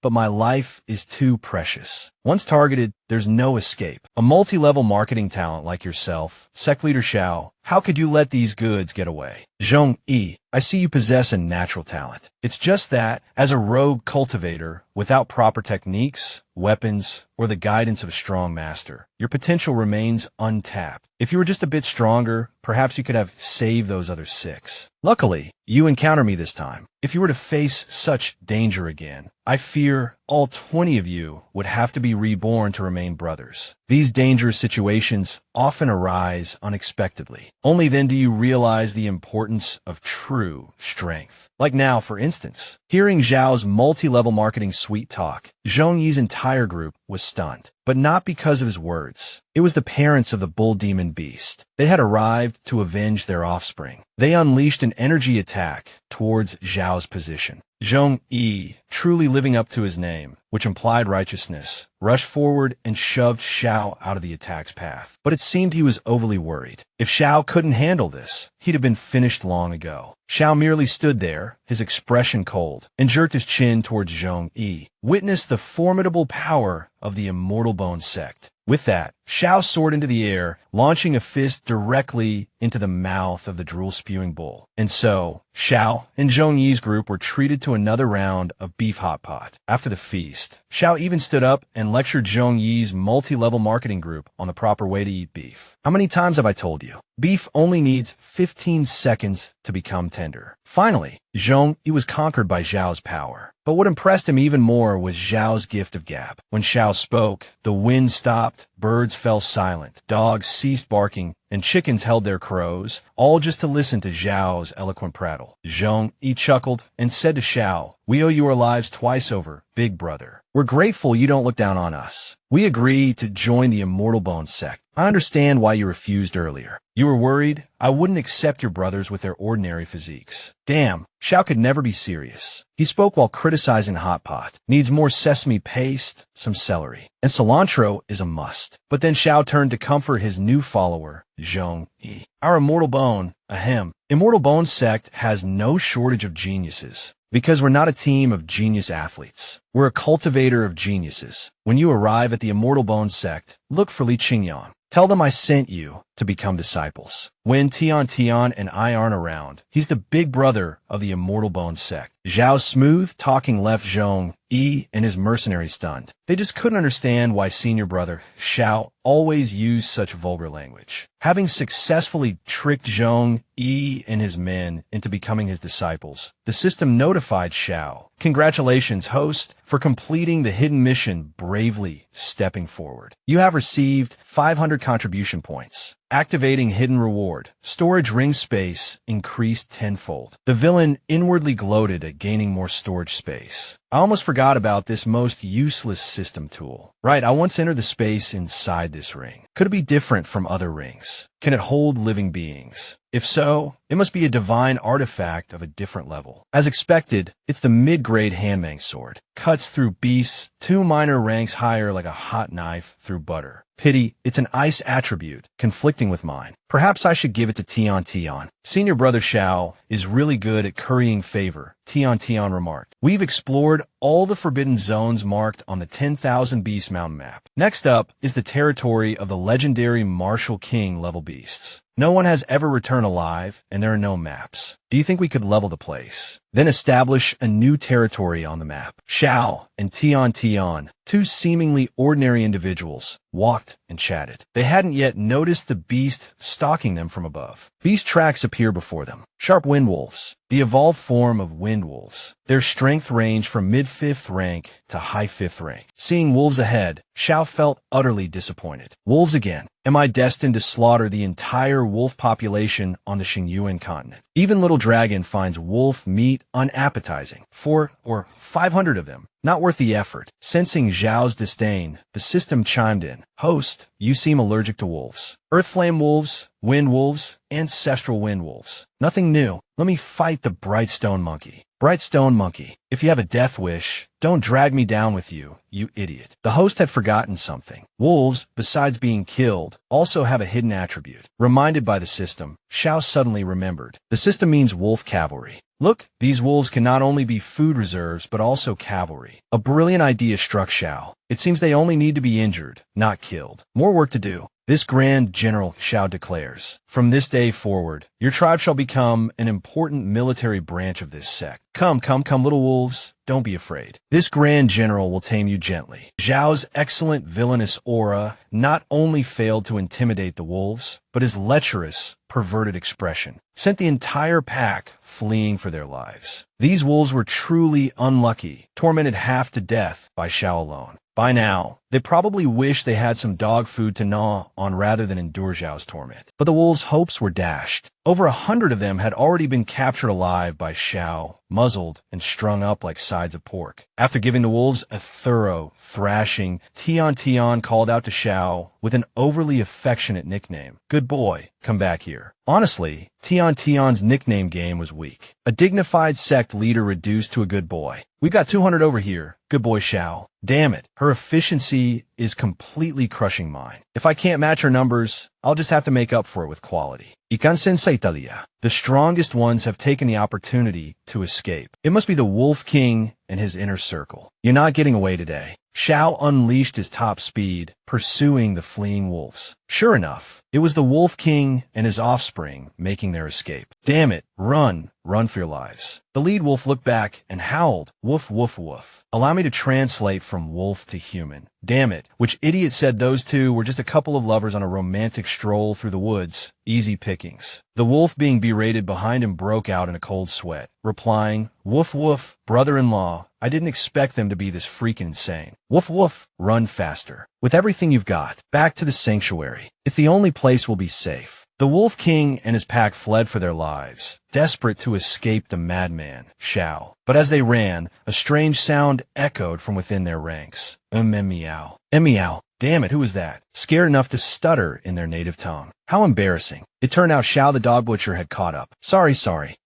[SPEAKER 1] but my life is too precious. Once targeted, there's no escape. A multi-level marketing talent like yourself, Sect Leader Xiao, how could you let these goods get away? Zhong Yi, I see you possess a natural talent. It's just that, as a rogue cultivator, without proper techniques, weapons, or the guidance of a strong master, your potential remains untapped. If you were just a bit stronger, perhaps you could have saved those other 6. Luckily, you encounter me this time. If you were to face such danger again, I fear all 20 of you would have to be reborn to remain brothers. These dangerous situations often arise unexpectedly. Only then do you realize the importance of true strength. Like now, for instance, hearing Zhao's multi-level marketing sweet talk, Zhong Yi's entire group was stunned. But not because of his words. It was the parents of the bull demon beast. They had arrived to avenge their offspring. They unleashed an energy attack towards Zhao's position. Zhong Yi, truly living up to his name, which implied righteousness, rushed forward and shoved Xiao out of the attack's path. But it seemed he was overly worried. If Xiao couldn't handle this, he'd have been finished long ago. Xiao merely stood there, his expression cold, and jerked his chin towards Zhong Yi. Witnessed the formidable power of the Immortal Bone sect. With that, Xiao soared into the air, launching a fist directly into the mouth of the drool-spewing bull. And so, Xiao and Zhong Yi's group were treated to another round of beef hot pot. After the feast, Xiao even stood up and lectured Zhong Yi's multi-level marketing group on the proper way to eat beef. How many times have I told you? Beef only needs 15 seconds to become tender. Finally, Zhong Yi was conquered by Zhao's power. But what impressed him even more was Zhao's gift of gab. When Xiao spoke, the wind stopped, birds fell silent, dogs ceased barking, and chickens held their crows, all just to listen to Zhao's eloquent prattle. Zhong Yi chuckled and said to Xiao, "We owe you our lives twice over, big brother. We're grateful you don't look down on us. We agree to join the Immortal Bone sect. I understand why you refused earlier. You were worried I wouldn't accept your brothers with their ordinary physiques." Damn, Xiao could never be serious. He spoke while criticizing Hot Pot. Needs more sesame paste, some celery, and cilantro is a must. But then Xiao turned to comfort his new follower, Zhong Yi. Our Immortal Bone, ahem. Immortal Bone sect has no shortage of geniuses. Because we're not a team of genius athletes. We're a cultivator of geniuses. When you arrive at the Immortal Bone sect, look for Li Qingyan. Tell them I sent you to become disciples. When Tian and I aren't around, he's the big brother of the Immortal Bone sect. Zhao's smooth talking left Zhong Yi and his mercenaries stunned. They just couldn't understand why senior brother Xiao always used such vulgar language. Having successfully tricked Zhong Yi and his men into becoming his disciples, the system notified Xiao. Congratulations, host, for completing the hidden mission bravely stepping forward. You have received 500 contribution points. Activating hidden reward. Storage ring space increased tenfold. The villain inwardly gloated at gaining more storage space. I almost forgot about this most useless system tool. Right, I once entered the space inside this ring. Could it be different from other rings? Can it hold living beings? If so, it must be a divine artifact of a different level. As expected, it's the mid-grade Hanmang sword. Cuts through beasts 2 minor ranks higher like a hot knife through butter. Pity, it's an ice attribute, conflicting with mine. Perhaps I should give it to Tian. Senior brother Xiao is really good at currying favor, Tian remarked. We've explored all the forbidden zones marked on the 10,000 Beast Mountain map. Next up is the territory of the legendary Martial King level beasts. No one has ever returned alive, and there are no maps. Do you think we could level the place? Then establish a new territory on the map. Xiao and Tian, 2 seemingly ordinary individuals, walked and chatted. They hadn't yet noticed the beast stalking them from above. Beast tracks appear before them. Sharp wind wolves, the evolved form of wind wolves. Their strength ranged from mid-5th rank to high 5th rank. Seeing wolves ahead, Xiao felt utterly disappointed. Wolves again. Am I destined to slaughter the entire wolf population on the Xingyuan continent? Even Little Dragon finds wolf meat unappetizing. 400 or 500 of them. Not worth the effort. Sensing Zhao's disdain, the system chimed in. Host, you seem allergic to wolves. Earthflame wolves Wind wolves, ancestral wind wolves. Nothing new. Let me fight the bright stone monkey. Bright stone monkey, if you have a death wish, don't drag me down with you, you idiot. The host had forgotten something. Wolves, besides being killed, also have a hidden attribute. Reminded by the system, Xiao suddenly remembered. The system means wolf cavalry. Look, these wolves can not only be food reserves, but also cavalry. A brilliant idea struck Xiao. It seems they only need to be injured, not killed. More work to do. This Grand General, Xiao declares, from this day forward, your tribe shall become an important military branch of this sect. Come, little wolves, don't be afraid. This Grand General will tame you gently. Zhao's excellent villainous aura not only failed to intimidate the wolves, but his lecherous, perverted expression sent the entire pack fleeing for their lives. These wolves were truly unlucky, tormented half to death by Xiao alone. By now, they probably wish they had some dog food to gnaw on rather than endure Zhao's torment. But the wolves' hopes were dashed. Over 100 of them had already been captured alive by Xiao, muzzled and strung up like sides of pork. After giving the wolves a thorough thrashing, Tian called out to Xiao with an overly affectionate nickname. Good boy, come back here. Honestly, Tian's nickname game was weak. A dignified sect leader reduced to a good boy. We've got 200 over here. Good boy, Xiao. Damn it, her efficiency is completely crushing mine. If I can't match her numbers, I'll just have to make up for it with quality. Ikansen Saitalia. The strongest ones have taken the opportunity to escape. It must be the Wolf King and his inner circle. You're not getting away today. Xiao unleashed his top speed, pursuing the fleeing wolves. Sure enough, it was the Wolf King and his offspring making their escape. Damn it, run for your lives. The lead wolf looked back and howled, woof, woof, woof. Allow me to translate from wolf to human. Damn it, which idiot said those two were just a couple of lovers on a romantic stroll through the woods? Easy pickings. The wolf being berated behind him broke out in a cold sweat, replying, woof, woof, brother-in-law, I didn't expect them to be this freaking insane. Woof, woof, run faster. With everything you've got, back to the sanctuary. It's the only place we'll be safe. The Wolf King and his pack fled for their lives, desperate to escape the madman, Xiao. But as they ran, a strange sound echoed from within their ranks. Meow. Meow. Damn it, who was that? Scared enough to stutter in their native tongue. How embarrassing. It turned out Xiao the dog butcher had caught up. Sorry.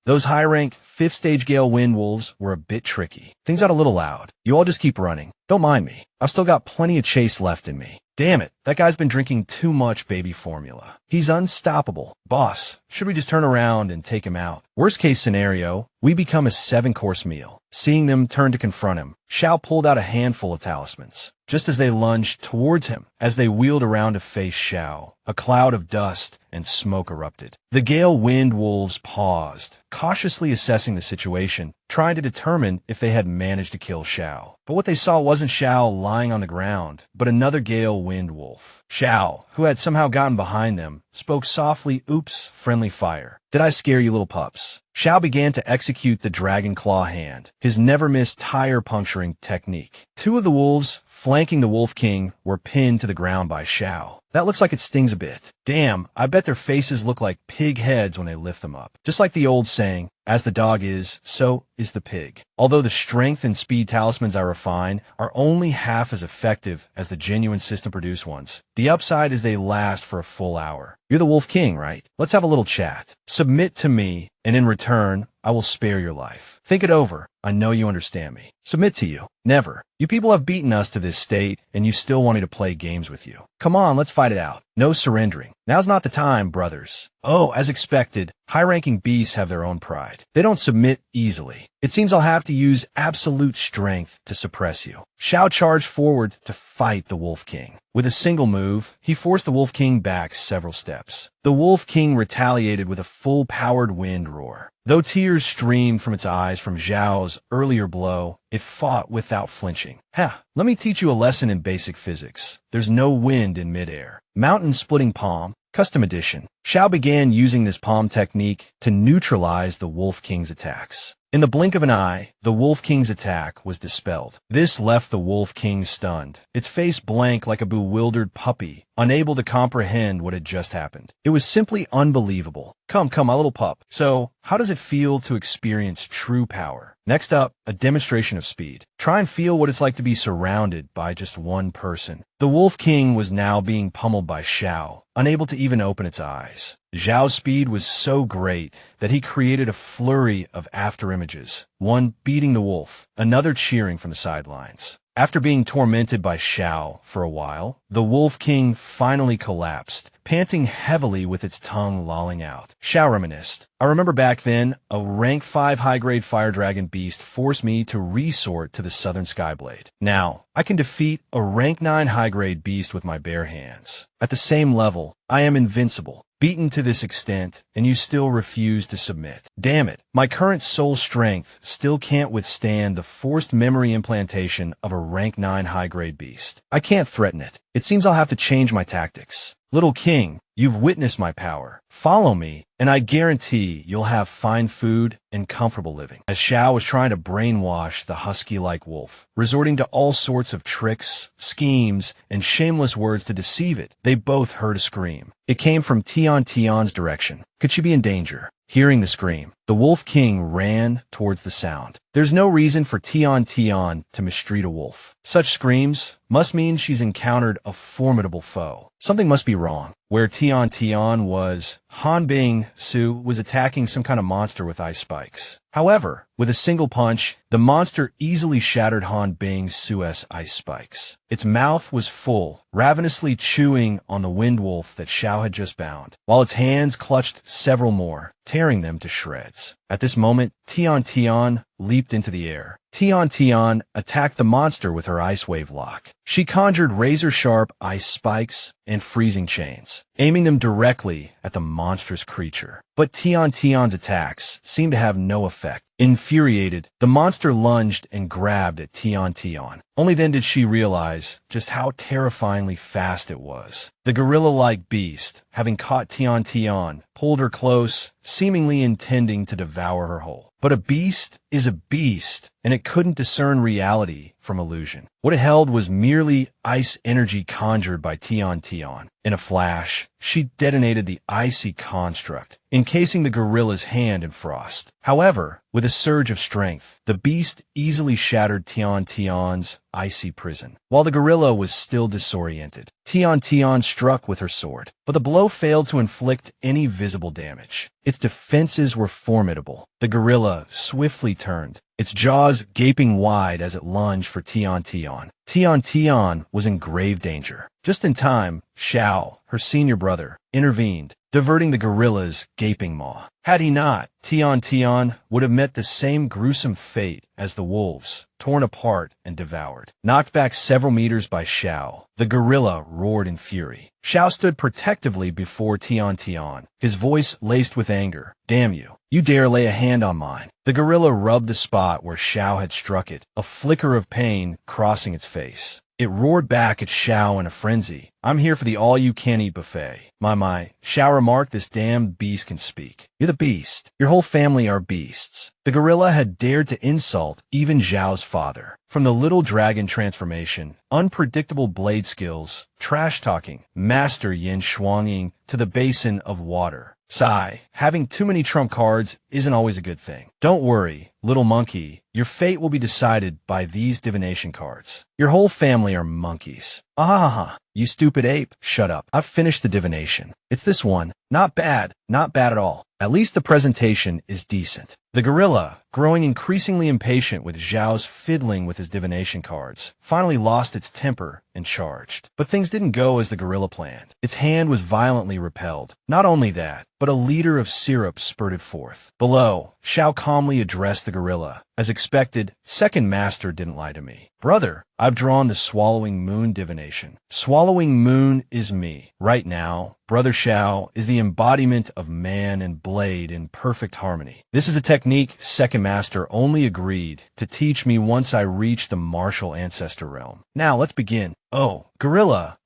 [SPEAKER 1] Those high-rank, 5th stage Gale wind wolves were a bit tricky. Things got a little loud. You all just keep running. Don't mind me. I've still got plenty of chase left in me. Damn it, that guy's been drinking too much baby formula. He's unstoppable. Boss, should we just turn around and take him out? Worst case scenario, we become a 7-course meal. Seeing them turn to confront him, Xiao pulled out a handful of talismans. Just as they lunged towards him, as they wheeled around to face Xiao, a cloud of dust and smoke erupted. The Gale wind wolves paused, cautiously assessing the situation, trying to determine if they had managed to kill Xiao. But what they saw wasn't Xiao lying on the ground, but another Gale wind wolf. Xiao, who had somehow gotten behind them, spoke softly, oops, friendly fire. Did I scare you little pups? Xiao began to execute the dragon claw hand, his never-miss tire-puncturing technique. 2 of the wolves, flanking the Wolf King, were pinned to the ground by Xiao. That looks like it stings a bit. Damn, I bet their faces look like pig heads when they lift them up. Just like the old saying, as the dog is, so is the pig. Although the strength and speed talismans I refine are only half as effective as the genuine system-produced ones, the upside is they last for a full hour. You're the Wolf King, right? Let's have a little chat. Submit to me, and in return, I will spare your life. Think it over. I know you understand me. Submit to you. Never. You people have beaten us to this state, and you still want me to play games with you. Come on, let's fight it out. No surrendering. Now's not the time, brothers. Oh, as expected, high-ranking beasts have their own pride. They don't submit easily. It seems I'll have to use absolute strength to suppress you. Xiao charged forward to fight the Wolf King. With a single move, he forced the Wolf King back several steps. The Wolf King retaliated with a full-powered wind roar. Though tears streamed from its eyes from Zhao's earlier blow, it fought without flinching. Let me teach you a lesson in basic physics. There's no wind in midair. Mountain-splitting palm, custom edition. Xiao began using this palm technique to neutralize the Wolf King's attacks. In the blink of an eye, the Wolf King's attack was dispelled. This left the Wolf King stunned, its face blank like a bewildered puppy, unable to comprehend what had just happened. It was simply unbelievable. Come, my little pup. So, how does it feel to experience true power? Next up, a demonstration of speed. Try and feel what it's like to be surrounded by just one person. The Wolf King was now being pummeled by Xiao, unable to even open its eyes. Zhao's speed was so great that he created a flurry of afterimages, one beating the wolf, another cheering from the sidelines. After being tormented by Xiao for a while, the Wolf King finally collapsed, panting heavily with its tongue lolling out. Xiao reminisced. I remember back then, a rank 5 high-grade fire dragon beast forced me to resort to the Southern Skyblade. Now, I can defeat a rank 9 high-grade beast with my bare hands. At the same level, I am invincible. Beaten to this extent, and you still refuse to submit. Damn it, my current soul strength still can't withstand the forced memory implantation of a rank 9 high-grade beast. I can't threaten it. It seems I'll have to change my tactics. Little King, you've witnessed my power. Follow me, and I guarantee you'll have fine food and comfortable living. As Xiao was trying to brainwash the husky-like wolf, resorting to all sorts of tricks, schemes, and shameless words to deceive it, they both heard a scream. It came from Tian's direction. Could she be in danger? Hearing the scream, the Wolf King ran towards the sound. There's no reason for Tian to mistreat a wolf. Such screams must mean she's encountered a formidable foe. Something must be wrong. Where Tian was, Han Bing Su was attacking some kind of monster with ice spikes. However, with a single punch, the monster easily shattered Han Bing Su's ice spikes. Its mouth was full, ravenously chewing on the wind wolf that Xiao had just bound, while its hands clutched several more, tearing them to shreds. At this moment, Tian leaped into the air. Tian attacked the monster with her ice wave lock. She conjured razor-sharp ice spikes and freezing chains, aiming them directly at the monstrous creature. But Tian's attacks seemed to have no effect. Infuriated, the monster lunged and grabbed at Tian. Only then did she realize just how terrifyingly fast it was. The gorilla-like beast, having caught Tian, pulled her close, seemingly intending to devour her whole. But a beast is a beast, and it couldn't discern reality from illusion. What it held was merely ice energy conjured by Tian. In a flash, she detonated the icy construct, encasing the gorilla's hand in frost. However, with a surge of strength, the beast easily shattered Tian's icy prison. While the gorilla was still disoriented, Tian struck with her sword, but the blow failed to inflict any visible damage. Its defenses were formidable. The gorilla swiftly turned, its jaws gaping wide as it lunged for Tian. Tian was in grave danger. Just in time, Xiao, her senior brother, intervened, diverting the gorilla's gaping maw. Had he not, Tian would have met the same gruesome fate as the wolves, torn apart and devoured. Knocked back several meters by Xiao, the gorilla roared in fury. Xiao stood protectively before Tian, his voice laced with anger. Damn you. You dare lay a hand on mine. The gorilla rubbed the spot where Xiao had struck it, a flicker of pain crossing its face. It roared back at Xiao in a frenzy. I'm here for the all-you-can-eat buffet. My, Xiao remarked, this damned beast can speak. You're the beast. Your whole family are beasts. The gorilla had dared to insult even Zhao's father. From the little dragon transformation, unpredictable blade skills, trash-talking, master yin shuanging to the basin of water. Sigh, having too many trump cards isn't always a good thing. Don't worry, little monkey, your fate will be decided by these divination cards. Your whole family are monkeys. Ah, you stupid ape. Shut up. I've finished the divination. It's this one. Not bad at all. At least the presentation is decent. The gorilla, growing increasingly impatient with Zhao's fiddling with his divination cards, finally lost its temper and charged. But things didn't go as the gorilla planned. Its hand was violently repelled. Not only that, but a liter of syrup spurted forth. Below, Xiao calmly addressed the gorilla. As expected, second master didn't lie to me. Brother, I've drawn the Swallowing Moon divination. Swallowing Moon is me. Right now, Brother Xiao is the embodiment of man and blade in perfect harmony. This is a technique second master only agreed to teach me once I reach the martial ancestor realm. Now, let's begin. Oh, gorilla,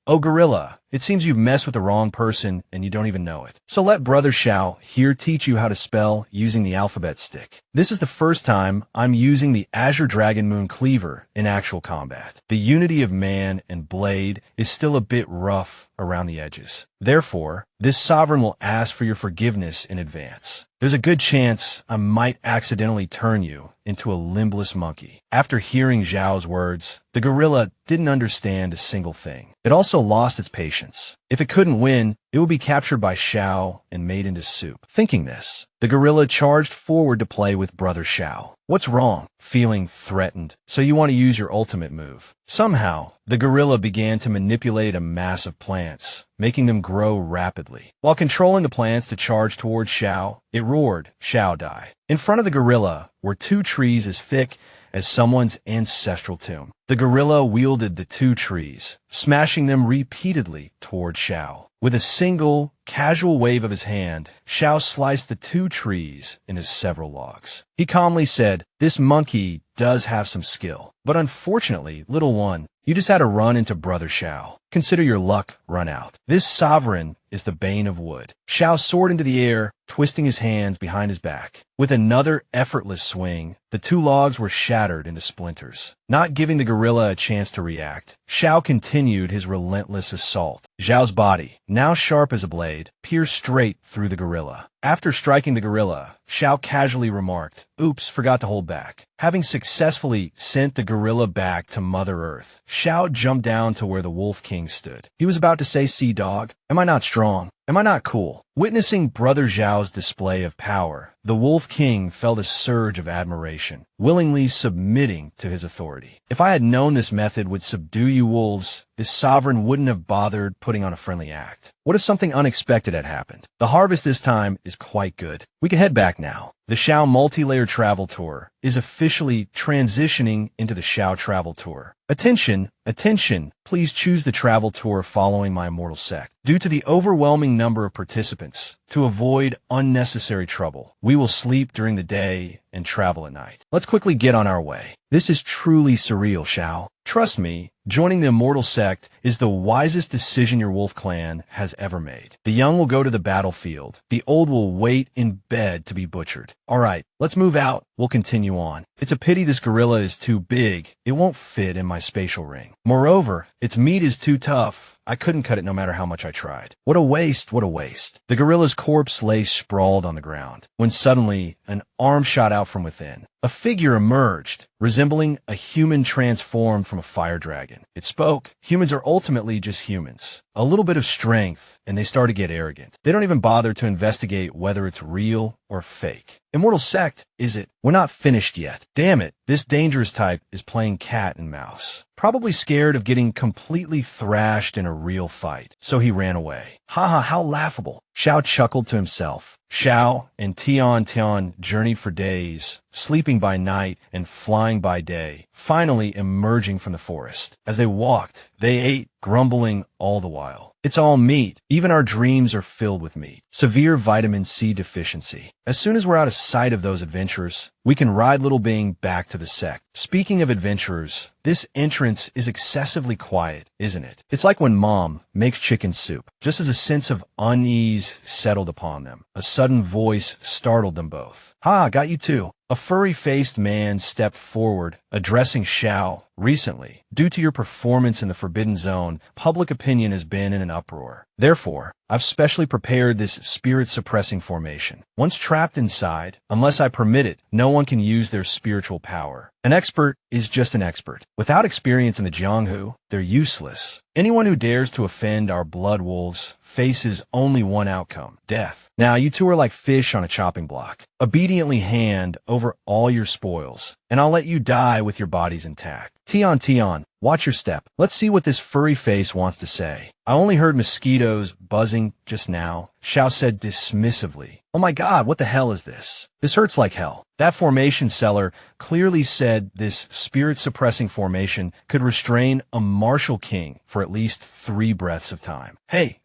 [SPEAKER 1] it seems you've messed with the wrong person and you don't even know it. So let Brother Xiao here teach you how to spell using the alphabet stick. This is the first time I'm using the Azure Dragon Moon Cleaver in actual combat. The unity of man and blade is still a bit rough around the edges. Therefore, this sovereign will ask for your forgiveness in advance. There's a good chance I might accidentally turn you into a limbless monkey. After hearing Zhao's words, the gorilla didn't understand a single thing. It also lost its patience. If it couldn't win, it would be captured by Xiao and made into soup. Thinking this, the gorilla charged forward to play with Brother Xiao. What's wrong? Feeling threatened, so you want to use your ultimate move. Somehow, the gorilla began to manipulate a mass of plants, making them grow rapidly. While controlling the plants to charge towards Xiao, it roared, "Xiao die." In front of the gorilla were two trees as thick as someone's ancestral tomb. The gorilla wielded the two trees, smashing them repeatedly toward Xiao. With a single, casual wave of his hand, Xiao sliced the two trees into several logs. He calmly said, "This monkey does have some skill, but unfortunately, little one, you just had to run into Brother Xiao. Consider your luck run out. This sovereign is the bane of wood." Xiao soared into the air, twisting his hands behind his back. With another effortless swing, the two logs were shattered into splinters. Not giving the gorilla a chance to react, Xiao continued his relentless assault. Zhao's body, now sharp as a blade, pierced straight through the gorilla. After striking the gorilla, Xiao casually remarked, "Oops, forgot to hold back." Having successfully sent the gorilla back to Mother Earth, Xiao jumped down to where the Wolf King stood. He was about to say, "See, dog, am I not strong? Am I not cool?" Witnessing Brother Zhao's display of power, the Wolf King felt a surge of admiration, willingly submitting to his authority. "If I had known this method would subdue you wolves, this sovereign wouldn't have bothered putting on a friendly act. What if something unexpected had happened? The harvest this time is quite good. We can head back now." The Xiao multi-layer travel tour is officially transitioning into the Xiao travel tour. Attention, attention, please choose the travel tour following my immortal sect. Due to the overwhelming number of participants, to avoid unnecessary trouble, we will sleep during the day and travel at night. Let's quickly get on our way. This is truly surreal, Xiao. Trust me, joining the immortal sect is the wisest decision your wolf clan has ever made. The young will go to the battlefield. The old will wait in bed to be butchered. All right, let's move out. We'll continue on. It's a pity this gorilla is too big. It won't fit in my spatial ring. Moreover, its meat is too tough. I couldn't cut it no matter how much I tried. What a waste, what a waste. The gorilla's corpse lay sprawled on the ground, when suddenly an arm shot out from within. A figure emerged, resembling a human transformed from a fire dragon. It spoke. Humans are ultimately just humans. A little bit of strength, and they start to get arrogant. They don't even bother to investigate whether it's real or fake. Immortal sect, is it? We're not finished yet. Damn it, this dangerous type is playing cat and mouse. Probably scared of getting completely thrashed in a real fight, so he ran away. Haha, how laughable. Xiao chuckled to himself. Xiao and Tian journeyed for days, sleeping by night and flying by day, finally emerging from the forest. As they walked, they ate, grumbling all the while. It's all meat. Even our dreams are filled with meat. Severe vitamin C deficiency. As soon as we're out of sight of those adventurers, we can ride Little Bing back to the sect. Speaking of adventurers, this entrance is excessively quiet, isn't it? It's like when Mom makes chicken soup. Just as a sense of unease settled upon them, a sudden voice startled them both. "Ha, got you too." A furry-faced man stepped forward, addressing Xiao. "Recently, due to your performance in the Forbidden Zone, public opinion has been in an uproar. Therefore, I've specially prepared this spirit-suppressing formation. Once trapped inside, unless I permit it, no one can use their spiritual power. An expert is just an expert. Without experience in the Jianghu, they're useless. Anyone who dares to offend our blood wolves faces only one outcome, death. Now, you two are like fish on a chopping block. Obediently hand over all your spoils, and I'll let you die with your bodies intact. Tian, watch your step. Let's see what this furry face wants to say." "I only heard mosquitoes buzzing just now," Xiao said dismissively. "Oh my god, what the hell is this? This hurts like hell." That formation seller clearly said this spirit-suppressing formation could restrain a martial king for at least 3 breaths of time. Hey,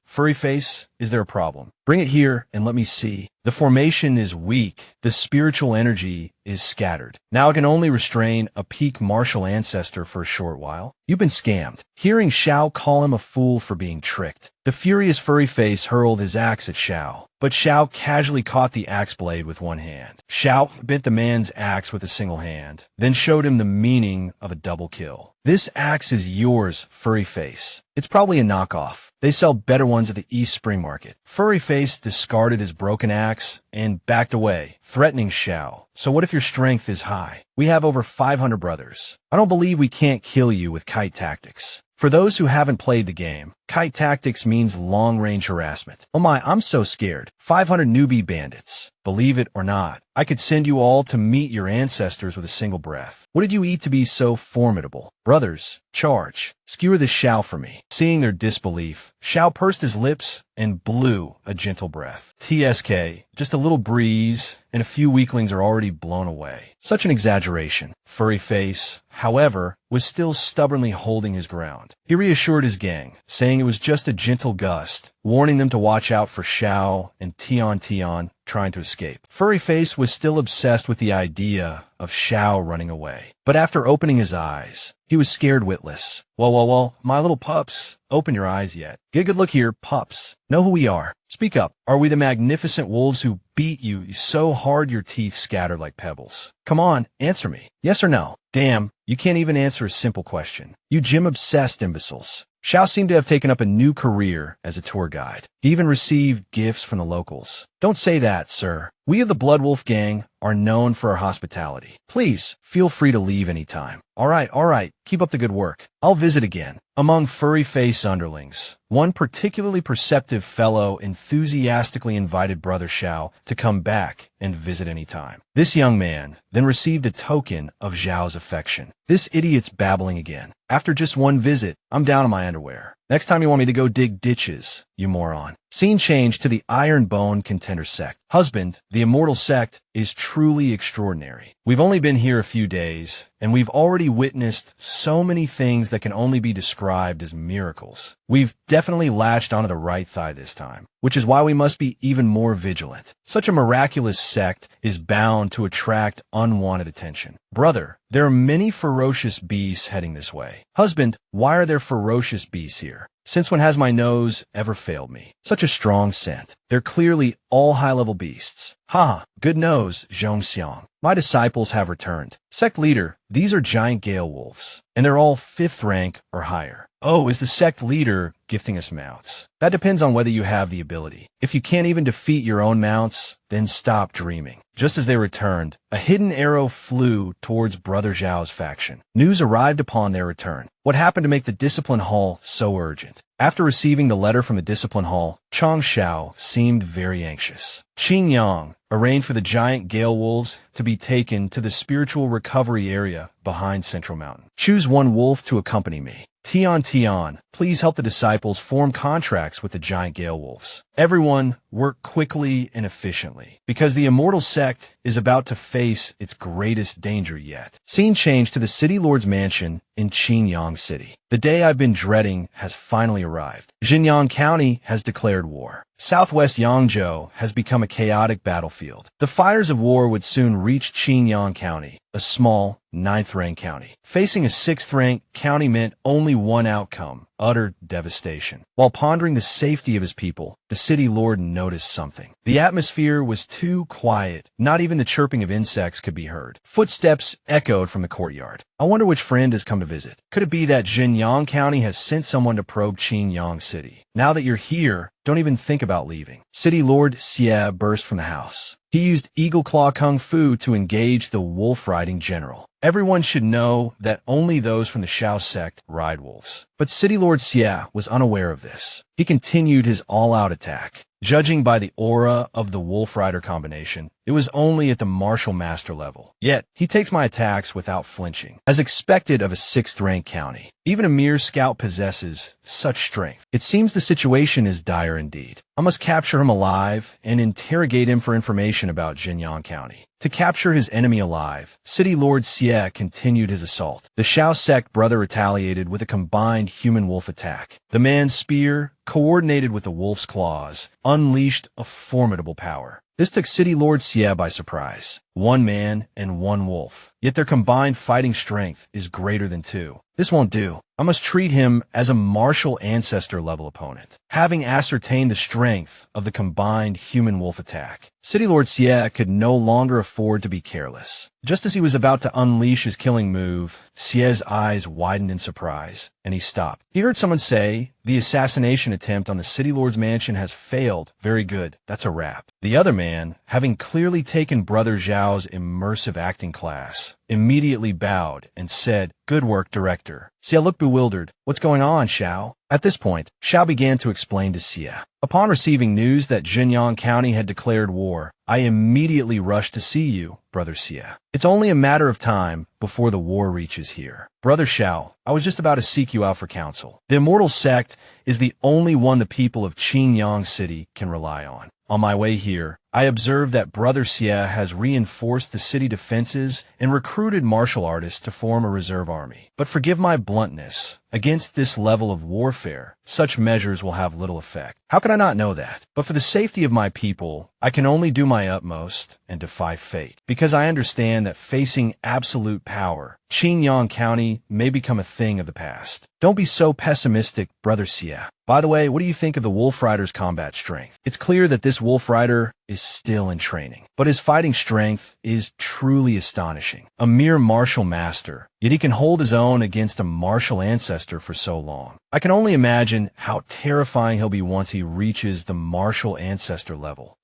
[SPEAKER 1] furry face, is there a problem? Bring it here and let me see." The formation is weak. The spiritual energy is scattered. Now it can only restrain a peak martial ancestor for a short while. You've been scammed. Hearing Xiao call him a fool for being tricked, the furious furry face hurled his axe at Xiao. but Xiao casually caught the axe blade with one hand. Xiao bent the man's axe with a single hand, then showed him the meaning of a double kill. This axe is yours, Furry Face. It's probably a knockoff. They sell better ones at the East Spring Market. Furry Face discarded his broken axe and backed away, threatening Xiao. So what if your strength is high? We have over 500 brothers. I don't believe we can't kill you with kite tactics. For those who haven't played the game, kite tactics means long-range harassment. Oh my, I'm so scared. 500 newbie bandits. Believe it or not, I could send you all to meet your ancestors with a single breath. What did you eat to be so formidable? Brothers, charge. Skewer this Xiao for me. Seeing their disbelief, Xiao pursed his lips and blew a gentle breath. TSK, just a little breeze, and a few weaklings are already blown away. Such an exaggeration. Furry Face, however, was still stubbornly holding his ground. He reassured his gang, saying it was just a gentle gust, warning them to watch out for Xiao and Tian trying to escape. Furry Face was still obsessed with the idea of Xiao running away. But after opening his eyes, he was scared witless. Well, my little pups, open your eyes yet. Get a good look here, pups. Know who we are. Speak up. Are we the magnificent wolves who beat you so hard your teeth scattered like pebbles? Come on, answer me. Yes or no? Damn, you can't even answer a simple question. You gym-obsessed imbeciles. Xiao seemed to have taken up a new career as a tour guide. He even received gifts from the locals. Don't say that, sir. We of the Blood Wolf Gang are known for our hospitality. Please, feel free to leave anytime. All right. Keep up the good work. I'll visit again. Among Furry Face underlings, one particularly perceptive fellow enthusiastically invited Brother Xiao to come back and visit any time. This young man then received a token of Zhao's affection. This idiot's babbling again. After just one visit, I'm down in my underwear. Next time you want me to go dig ditches, you moron. Scene change to the Iron Bone Contender Sect. Husband, the Immortal Sect is truly extraordinary. We've only been here a few days, and we've already witnessed so many things that can only be described as miracles. We've definitely latched onto the right thigh this time, which is why we must be even more vigilant. Such a miraculous sect is bound to attract unwanted attention. Brother, there are many ferocious beasts heading this way. Husband, why are there ferocious beasts here? Since when has my nose ever failed me? Such a strong scent. They're clearly all high-level beasts. Ha! Good nose, Zhongxiang. My disciples have returned. Sect leader, these are giant gale wolves, and they're all 5th rank or higher. Oh, is the sect leader gifting us mounts? That depends on whether you have the ability. If you can't even defeat your own mounts, then stop dreaming. Just as they returned, a hidden arrow flew towards Brother Zhao's faction. News arrived upon their return. What happened to make the Discipline Hall so urgent? After receiving the letter from the Discipline Hall, Chang Xiao seemed very anxious. Qin Yang arranged for the giant gale wolves to be taken to the spiritual recovery area behind Central Mountain. Choose one wolf to accompany me. Tian, please help the disciples form contracts with the giant gale wolves. Everyone, work quickly and efficiently, because the Immortal Sect is about to face its greatest danger yet. Scene change to the City Lord's mansion in Qinyang City. The day I've been dreading has finally arrived. Jinyang County has declared war. Southwest Yangzhou has become a chaotic battlefield. The fires of war would soon reach Qinyang County, a small 9th-rank county. Facing a 6th-rank county meant only one outcome: utter devastation. While pondering the safety of his people, the city lord noticed something. The atmosphere was too quiet. Not even the chirping of insects could be heard. Footsteps echoed from the courtyard. I wonder which friend has come to visit. Could it be that Jinyang County has sent someone to probe Qinyang City? Now that you're here, don't even think about leaving. City Lord Xie burst from the house. He used Eagle Claw Kung Fu to engage the wolf-riding general. Everyone should know that only those from the Xiao sect ride wolves. But City Lord Xie was unaware of this. He continued his all-out attack. Judging by the aura of the Wolf Rider combination, it was only at the Martial Master level. Yet, he takes my attacks without flinching, as expected of a 6th-rank county. Even a mere scout possesses such strength. It seems the situation is dire indeed. I must capture him alive and interrogate him for information about Jinyang County. To capture his enemy alive, City Lord Xie continued his assault. The Xiao sect brother retaliated with a combined human-wolf attack. The man's spear, coordinated with the wolf's claws, unleashed a formidable power. This took City Lord Xie by surprise. one man and one wolf. Yet their combined fighting strength is greater than 2. This won't do. I must treat him as a martial ancestor level opponent. Having ascertained the strength of the combined human-wolf attack, City Lord Xie could no longer afford to be careless. Just as he was about to unleash his killing move, Xie's eyes widened in surprise, and he stopped. He heard someone say, "The assassination attempt on the City Lord's mansion has failed. Very good. That's a wrap." The other man, having clearly taken Brother Zhao's immersive acting class, immediately bowed and said, "Good work, director." Xie looked bewildered. "What's going on, Xiao?" At this point, Xiao began to explain to Xie. "Upon receiving news that Jinyang County had declared war, I immediately rushed to see you, Brother Xie. It's only a matter of time before the war reaches here. Brother Xiao, I was just about to seek you out for counsel. The Immortal Sect is the only one the people of Qingyang City can rely on. On my way here, I observed that Brother Xie has reinforced the city defenses and recruited martial artists to form a reserve army. But forgive my bluntness, against this level of warfare, such measures will have little effect. How could I not know that? But for the safety of my people, I can only do my utmost and defy fate. Because I understand that facing absolute power, Qingyang County may become a thing of the past. Don't be so pessimistic, Brother Xie. By the way, what do you think of the Wolf Rider's combat strength? It's clear that this Wolf Rider is still in training, but his fighting strength is truly astonishing. A mere martial master, yet he can hold his own against a martial ancestor for so long. I can only imagine how terrifying he'll be once he reaches the martial ancestor level.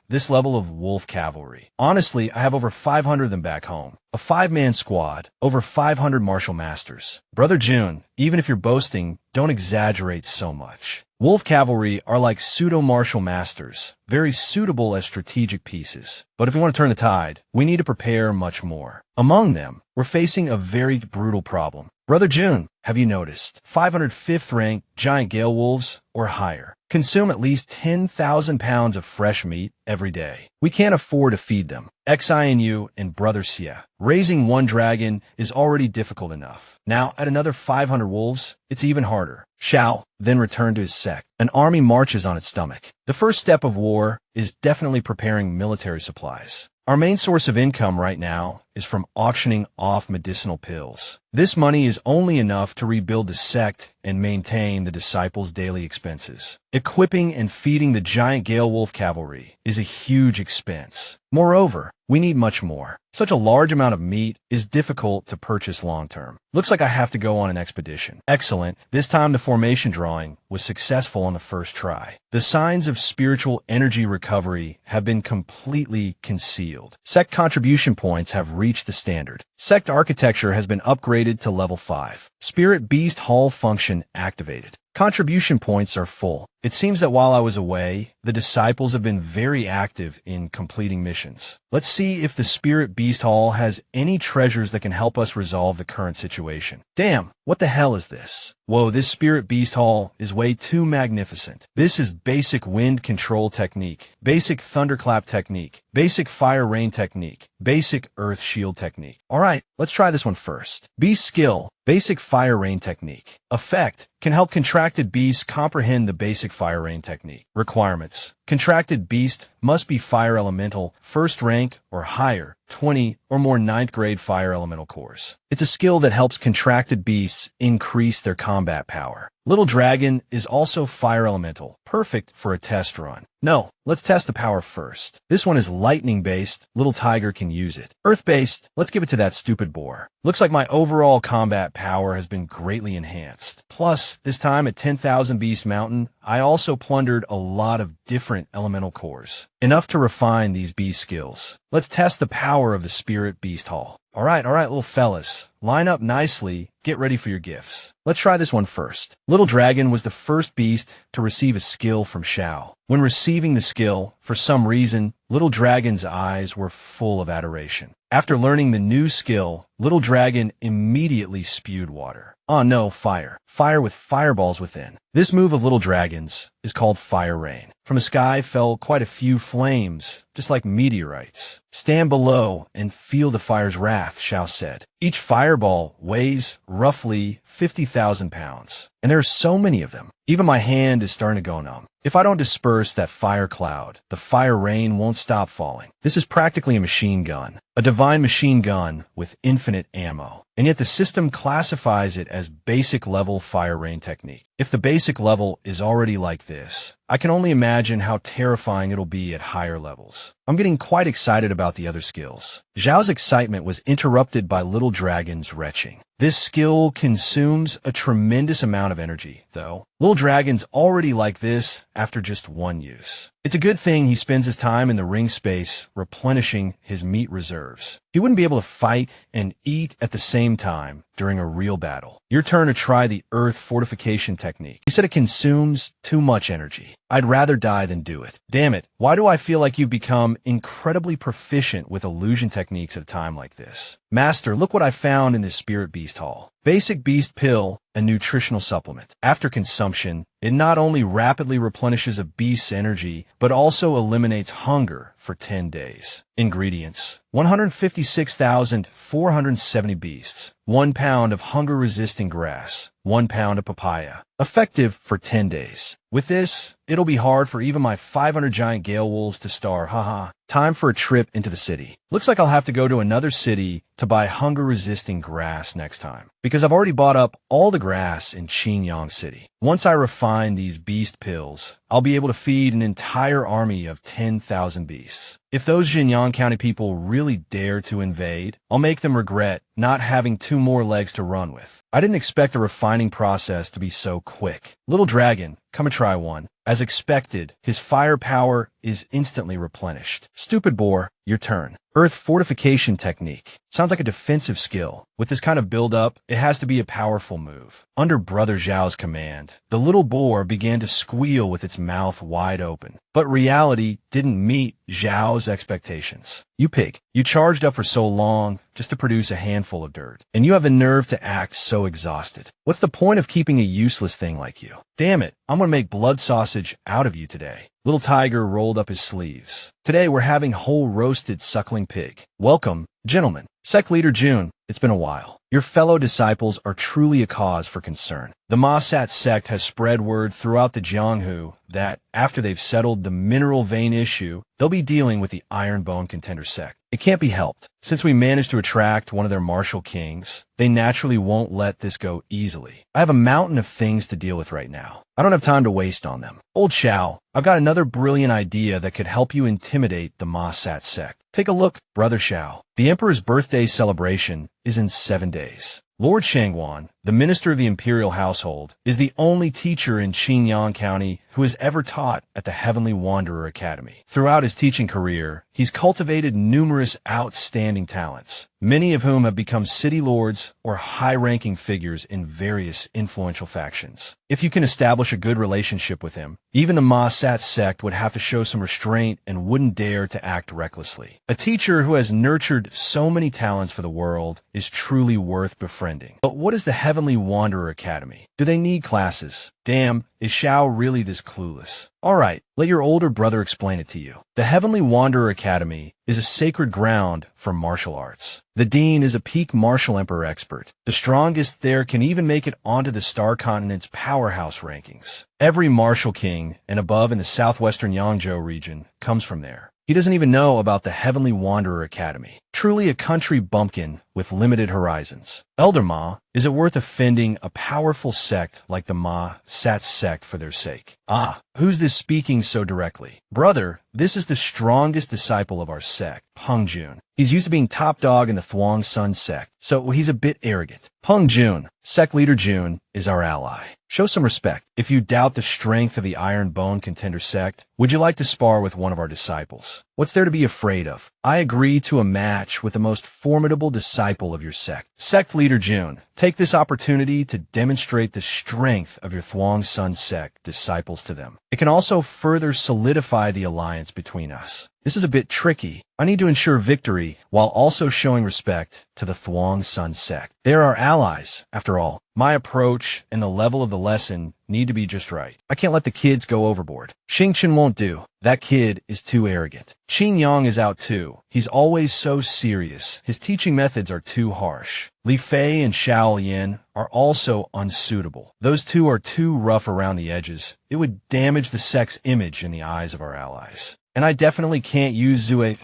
[SPEAKER 1] This level of wolf cavalry. Honestly, I have over 500 of them back home. A 5-man squad, over 500 martial masters. Brother Jun, even if you're boasting, don't exaggerate so much. Wolf cavalry are like pseudo-martial masters, very suitable as strategic pieces. But if we want to turn the tide, we need to prepare much more. Among them, we're facing a very brutal problem. Brother Jun, have you noticed? 505th rank giant gale wolves or higher consume at least 10,000 pounds of fresh meat every day. We can't afford to feed them. XINU and Brother Xie. Raising one dragon is already difficult enough. Now, at another 500 wolves, it's even harder. Xiao then returned to his sect. An army marches on its stomach. The first step of war is definitely preparing military supplies. Our main source of income right now is from auctioning off medicinal pills. This money is only enough to rebuild the sect and maintain the disciples' daily expenses. Equipping and feeding the giant gale wolf cavalry is a huge expense. Moreover, we need much more. Such a large amount of meat is difficult to purchase long-term. Looks like I have to go on an expedition. Excellent. This time the formation drawing was successful on the first try. The signs of spiritual energy recovery have been completely concealed. Sect contribution points have reached the standard. Sect architecture has been upgraded to level 5. Spirit Beast Hall function activated. Contribution points are full. It seems that while I was away, the disciples have been very active in completing missions. Let's see if the Spirit Beast Hall has any treasures that can help us resolve the current situation. Damn, what the hell is this? Whoa, this Spirit Beast Hall is way too magnificent. This is basic wind control technique, basic thunderclap technique, basic fire rain technique, basic earth shield technique. Alright, let's try this one first. Beast skill, basic fire rain technique. Effect, can help contracted beasts comprehend the basic fire rain technique. Requirements. Contracted beast must be fire elemental, first rank or higher, 20 or more 9th grade fire elemental cores. It's a skill that helps contracted beasts increase their combat power. Little Dragon is also fire elemental, perfect for a test run. No, let's test the power first. This one is lightning-based, Little Tiger can use it. Earth-based, let's give it to that stupid boar. Looks like my overall combat power has been greatly enhanced. Plus, this time at 10,000 Beast Mountain, I also plundered a lot of different elemental cores. Enough to refine these beast skills. Let's test the power of the Spirit Beast Hall. Alright, little fellas. Line up nicely, get ready for your gifts. Let's try this one first. Little Dragon was the first beast to receive a skill from Xiao. When receiving the skill, for some reason, Little Dragon's eyes were full of adoration. After learning the new skill, Little Dragon immediately spewed water. Oh no, fire. Fire with fireballs within. This move of Little Dragon's is called Fire Rain. From the sky fell quite a few flames, just like meteorites. Stand below and feel the fire's wrath, Xiao said. Each fire fireball weighs roughly 50,000 pounds, and there are so many of them. Even my hand is starting to go numb. If I don't disperse that fire cloud, the fire rain won't stop falling. This is practically a machine gun, a divine machine gun with infinite ammo. And yet the system classifies it as basic level fire rain technique. If the basic level is already like this, I can only imagine how terrifying it'll be at higher levels. I'm getting quite excited about the other skills. Zhao's excitement was interrupted by Little Dragon's retching. This skill consumes a tremendous amount of energy, though. Little Dragon's already like this after just one use. It's a good thing he spends his time in the ring space replenishing his meat reserves. He wouldn't be able to fight and eat at the same time during a real battle. Your turn to try the earth fortification technique. You said it consumes too much energy. I'd rather die than do it. Damn it, why do I feel like you've become incredibly proficient with illusion techniques at a time like this? Master, look what I found in this Spirit Beast Hall. Basic Beast Pill, a nutritional supplement. After consumption, it not only rapidly replenishes a beast's energy, but also eliminates hunger for 10 days. Ingredients: 156,470 beasts, 1 pound of hunger-resisting grass, 1 pound of papaya. Effective for 10 days. With this, it'll be hard for even my 500 giant gale wolves to starve, haha. Time for a trip into the city. Looks like I'll have to go to another city to buy hunger-resisting grass next time, because I've already bought up all the grass in Qinyang City. Once I refine these beast pills, I'll be able to feed an entire army of 10,000 beasts. If those Xinjiang County people really dare to invade, I'll make them regret not having 2 more legs to run with. I didn't expect the refining process to be so quick. Little Dragon, come and try one. As expected, his firepower is instantly replenished. Stupid boar, your turn. Earth fortification technique. Sounds like a defensive skill. With this kind of build-up, it has to be a powerful move. Under Brother Zhao's command, the little boar began to squeal with its mouth wide open. But reality didn't meet Zhao's expectations. You pig, you charged up for so long just to produce a handful of dirt. And you have the nerve to act so exhausted. What's the point of keeping a useless thing like you? Damn it, I'm gonna make blood sausage out of you today. Little Tiger rolled up his sleeves. Today we're having whole roasted suckling pig. Welcome, gentlemen. Sect Leader June, it's been a while. Your fellow disciples are truly a cause for concern. The Ma Sat sect has spread word throughout the Jianghu that after they've settled the mineral vein issue, they'll be dealing with the Iron Bone Contender sect. It can't be helped. Since we managed to attract one of their martial kings, they naturally won't let this go easily. I have a mountain of things to deal with right now. I don't have time to waste on them. Old Xiao, I've got another brilliant idea that could help you intimidate the Ma Sat sect. Take a look, Brother Xiao. The Emperor's birthday celebration is in 7 days. Lord Shangwan, the minister of the imperial household, is the only teacher in Qinyang County who has ever taught at the Heavenly Wanderer Academy. Throughout his teaching career, he's cultivated numerous outstanding talents, many of whom have become city lords or high-ranking figures in various influential factions. If you can establish a good relationship with him, even the Ma Sat sect would have to show some restraint and wouldn't dare to act recklessly. A teacher who has nurtured so many talents for the world is truly worth befriending. But what is the Heavenly Wanderer Academy? Do they need classes? Damn, is Xiao really this clueless? Alright, let your older brother explain it to you. The Heavenly Wanderer Academy is a sacred ground for martial arts. The dean is a peak martial emperor expert. The strongest there can even make it onto the Star Continent's powerhouse rankings. Every martial king and above in the southwestern Yangzhou region comes from there. He doesn't even know about the Heavenly Wanderer Academy. Truly a country bumpkin with limited horizons. Elder Ma, is it worth offending a powerful sect like the Ma Sat sect for their sake? Ah, who's this speaking so directly? Brother, this is the strongest disciple of our sect, Peng Jun. He's used to being top dog in the Thuong Sun sect, so he's a bit arrogant. Peng Jun, Sect Leader Jun, is our ally. Show some respect. If you doubt the strength of the Iron Bone Contender sect, would you like to spar with one of our disciples? What's there to be afraid of? I agree to a match with the most formidable disciple of your sect. Sect Leader Jun, take this opportunity to demonstrate the strength of your Thuong Sun sect disciples to them. It can also further solidify the alliance between us. This is a bit tricky. I need to ensure victory while also showing respect to the Thuong Sun sect. They are our allies, after all. My approach and the level of the lesson need to be just right. I can't let the kids go overboard. Xingchen won't do. That kid is too arrogant. Qin Yang is out too. He's always so serious. His teaching methods are too harsh. Li Fei and Xiao Yin are also unsuitable. Those two are too rough around the edges. It would damage the sect's image in the eyes of our allies. And I definitely can't use Zue.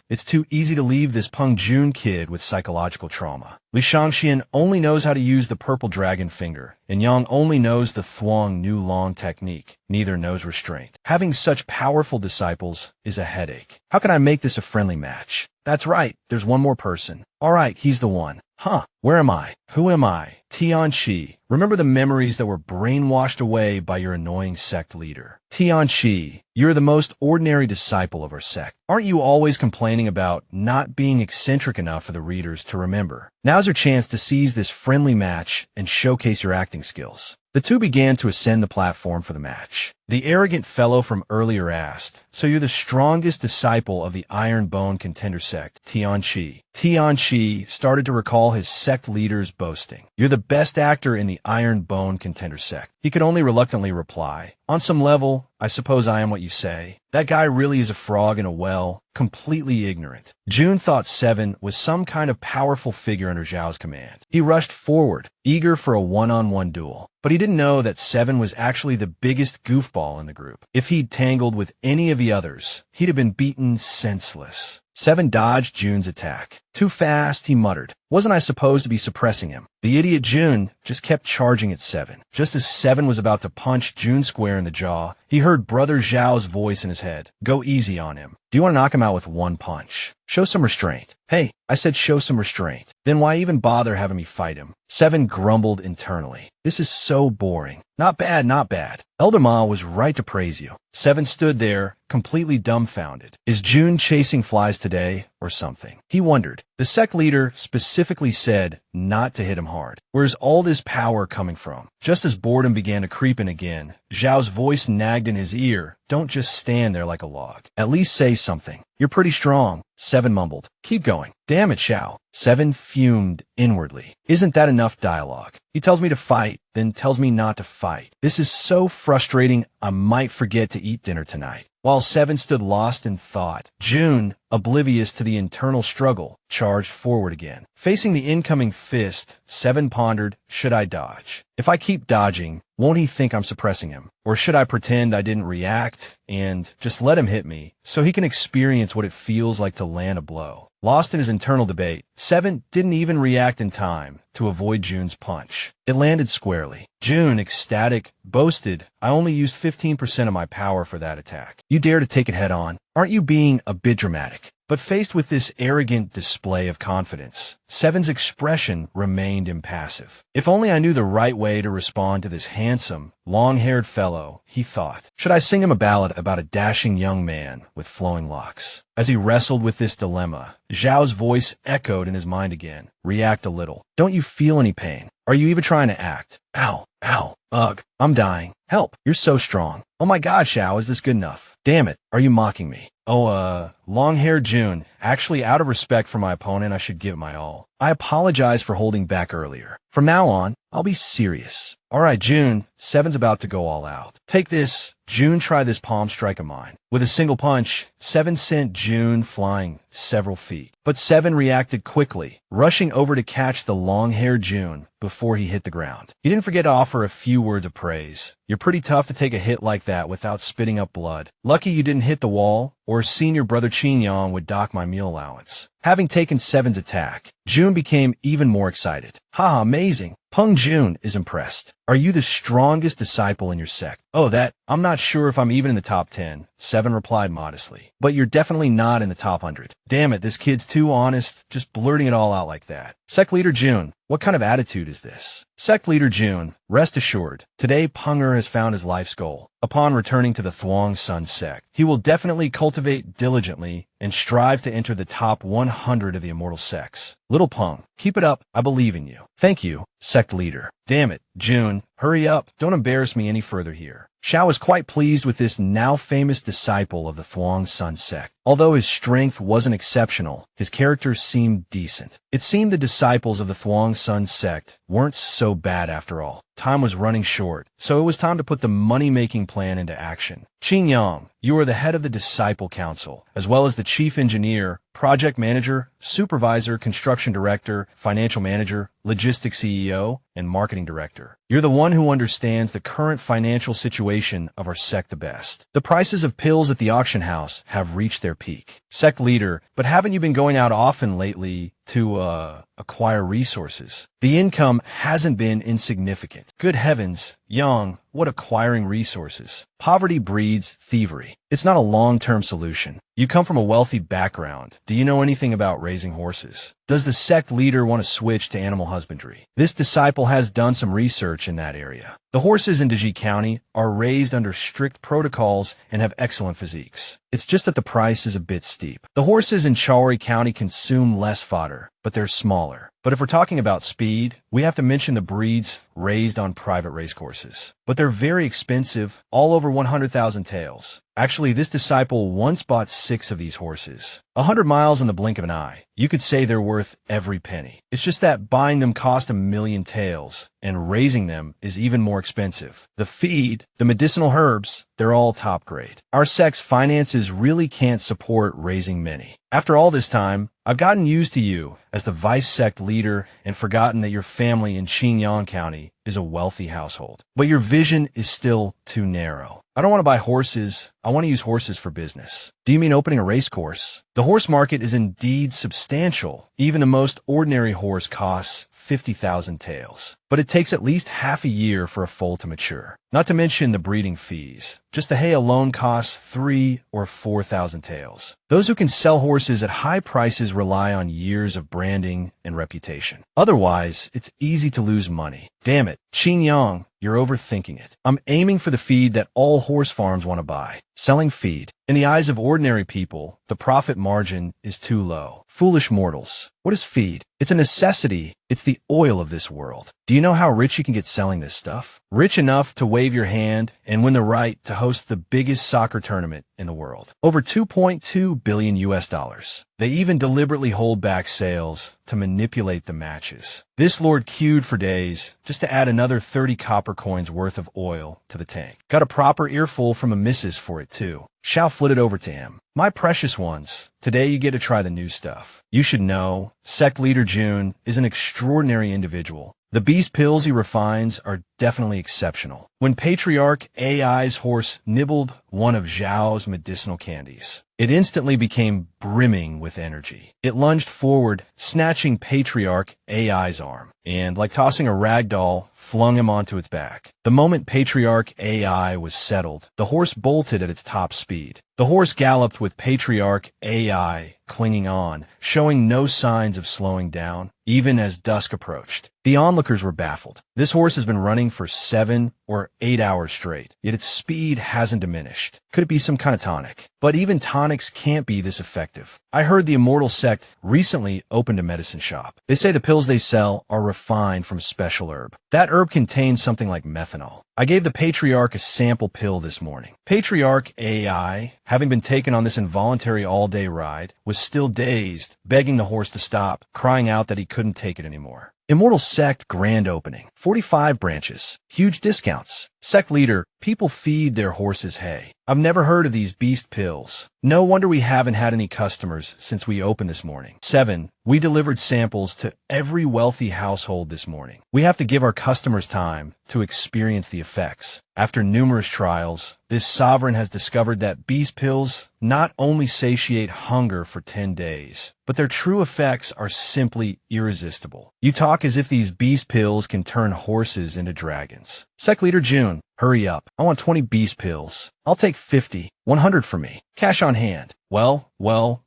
[SPEAKER 1] It's too easy to leave this Peng Jun kid with psychological trauma. Li Shangxian only knows how to use the purple dragon finger, and Yang only knows the Thuong Nu Long technique. Neither knows restraint. Having such powerful disciples is a headache. How can I make this a friendly match? That's right, there's one more person. All right, he's the one. Huh, where am I? Who am I? Tianqi. Remember the memories that were brainwashed away by your annoying sect leader. Tianqi, you're the most ordinary disciple of our sect. Aren't you always complaining about not being eccentric enough for the readers to remember? Now's your chance to seize this friendly match and showcase your acting skills. The two began to ascend the platform for the match. The arrogant fellow from earlier asked, "So you're the strongest disciple of the Iron Bone contender sect, Tianqi." Tianqi started to recall his sect leader's boasting. "You're the best actor in the Iron Bone contender sect." He could only reluctantly reply, "On some level, I suppose I am what you say." That guy really is a frog in a well, completely ignorant. June thought Seven was some kind of powerful figure under Zhao's command. He rushed forward, eager for a one-on-one duel. But he didn't know that Seven was actually the biggest goofball in the group. If he'd tangled with any of the others, he'd have been beaten senseless. Seven dodged June's attack. Too fast, he muttered. Wasn't I supposed to be suppressing him? The idiot June just kept charging at Seven. Just as Seven was about to punch June square in the jaw, he heard Brother Zhao's voice in his head. "Go easy on him. Do you want to knock him out with one punch? Show some restraint." "Hey, I said show some restraint. Then why even bother having me fight him?" Seven grumbled internally. "This is so boring." "Not bad, not bad. Elder Ma was right to praise you." Seven stood there, completely dumbfounded. Is June chasing flies today, or something? He wondered. The sect leader specifically said not to hit him hard. Where's all this power coming from? Just as boredom began to creep in again, Zhao's voice nagged in his ear. "Don't just stand there like a log. At least say something. You're pretty strong." Seven mumbled. "Keep going." "Damn it, Xiao." Seven fumed inwardly. "Isn't that enough dialogue? He tells me to fight, then tells me not to fight. This is so frustrating, I might forget to eat dinner tonight." While Seven stood lost in thought, June, oblivious to the internal struggle, charged forward again. Facing the incoming fist, Seven pondered, should I dodge? If I keep dodging, won't he think I'm suppressing him? Or should I pretend I didn't react and just let him hit me so he can experience what it feels like to land a blow? Lost in his internal debate, Seven didn't even react in time to avoid June's punch. It landed squarely. June, ecstatic, boasted, "I only used 15% of my power for that attack. You dare to take it head on? Aren't you being a bit dramatic?" But faced with this arrogant display of confidence, Seven's expression remained impassive. If only I knew the right way to respond to this handsome, long-haired fellow, he thought. Should I sing him a ballad about a dashing young man with flowing locks? As he wrestled with this dilemma, Zhao's voice echoed in his mind again. React a little. Don't you feel any pain? Are you even trying to act? Ow, ow, ugh, I'm dying. Help, you're so strong. Oh my god, Xiao, is this good enough? Damn it, are you mocking me? Oh, long-haired June. Actually, out of respect for my opponent, I should give it my all. I apologize for holding back earlier. From now on, I'll be serious. All right, June, Seven's about to go all out. Take this. June, try this palm strike of mine. With a single punch, Seven sent June flying several feet. But Seven reacted quickly, rushing over to catch the long-haired June before he hit the ground. He didn't forget to offer a few words of praise. You're pretty tough to take a hit like that without spitting up blood. Lucky you didn't hit the wall, or senior brother Qin Yang would dock my meal allowance. Having taken Seven's attack, June became even more excited. Ha, amazing. Peng Jun is impressed. Are you the strongest disciple in your sect? Oh, I'm not sure if I'm even in the top 10, Seven replied modestly. But you're definitely not in the top 100. Damn it, this kid's too honest, just blurting it all out like that. Sect Leader June, what kind of attitude is this? Sect Leader June, rest assured, today Punger has found his life's goal. Upon returning to the Thuong Sun sect, he will definitely cultivate diligently and strive to enter the top 100 of the immortal sects. Little Peng, keep it up, I believe in you. Thank you, Sect Leader. Damn it, June, hurry up, don't embarrass me any further here. Xiao was quite pleased with this now famous disciple of the Thuong Sun sect. Although his strength wasn't exceptional, his character seemed decent. It seemed the disciples of the Thuong Sun sect weren't so bad after all. Time was running short, so it was time to put the money-making plan into action. Qing Yang, you are the head of the Disciple Council, as well as the chief engineer, project manager, supervisor, construction director, financial manager, logistics CEO, and marketing director. You're the one who understands the current financial situation of our sect the best. The prices of pills at the auction house have reached their peak. Sect leader, but haven't you been going out often lately to, acquire resources? The income hasn't been insignificant. Good heavens, Yang, what acquiring resources? Poverty breeds thievery. It's not a long-term solution. You come from a wealthy background. Do you know anything about raising horses? Does the sect leader want to switch to animal husbandry? This disciple has done some research in that area. The horses in Deji County are raised under strict protocols and have excellent physiques. It's just that the price is a bit steep. The horses in Chaori County consume less fodder, but they're smaller. But if we're talking about speed, we have to mention the breeds raised on private racecourses. But they're very expensive, all over 100,000 taels. Actually, this disciple once bought 6 of these horses. 100 miles in the blink of an eye. You could say they're worth every penny. It's just that buying them cost 1,000,000 taels, and raising them is even more expensive. The feed, the medicinal herbs, they're all top grade. Our sect's finances really can't support raising many. After all this time, I've gotten used to you as the vice sect leader and forgotten that your family in Qingyang County is a wealthy household. But your vision is still too narrow. I don't want to buy horses. I want to use horses for business. Do you mean opening a race course? The horse market is indeed substantial. Even the most ordinary horse costs 50,000 taels. But it takes at least half a year for a foal to mature. Not to mention the breeding fees. Just the hay alone costs 3 or 4,000 taels. Those who can sell horses at high prices rely on years of branding and reputation. Otherwise, it's easy to lose money. Damn it, Qin Yang, you're overthinking it. I'm aiming for the feed that all horse farms want to buy. Selling feed. In the eyes of ordinary people, the profit margin is too low. Foolish mortals. What is feed? It's a necessity. It's the oil of this world. Do you know how rich you can get selling this stuff? Rich enough to wave your hand and win the right to host the biggest soccer tournament in the world. Over 2.2 billion US dollars. They even deliberately hold back sales to manipulate the matches. This lord queued for days just to add another 30 copper coins worth of oil to the tank. Got a proper earful from a missus for it too. Shao flitted over to him. My precious ones, today you get to try the new stuff. You should know, sect leader Jun is an extraordinary individual. The beast pills he refines are definitely exceptional. When Patriarch AI's horse nibbled one of Zhao's medicinal candies, it instantly became brimming with energy. It lunged forward, snatching Patriarch AI's arm, and like tossing a rag doll, flung him onto its back. The moment Patriarch AI was settled, the horse bolted at its top speed. The horse galloped with Patriarch AI clinging on, showing no signs of slowing down, even as dusk approached. The onlookers were baffled. This horse has been running for 7 or 8 hours straight, yet its speed hasn't diminished. Could it be some kind of tonic? But even tonics can't be this effective. I heard the Immortal Sect recently opened a medicine shop. They say the pills they sell are refined from a special herb. That herb contains something like methanol. I gave the Patriarch a sample pill this morning. Patriarch AI, having been taken on this involuntary all-day ride, was still dazed, begging the horse to stop, crying out that he couldn't take it anymore. Immortal Sect grand opening. 45 branches. Huge discounts. Sect leader, people feed their horses hay. I've never heard of these beast pills. No wonder we haven't had any customers since we opened this morning. 7. We delivered samples to every wealthy household this morning. We have to give our customers time to experience the effects. After numerous trials, this sovereign has discovered that beast pills not only satiate hunger for 10 days, but their true effects are simply irresistible. You talk as if these beast pills can turn horses into dragons. Sect leader Jun, hurry up. I want 20 beast pills. I'll take 50, 100 for me. Cash on hand. Well,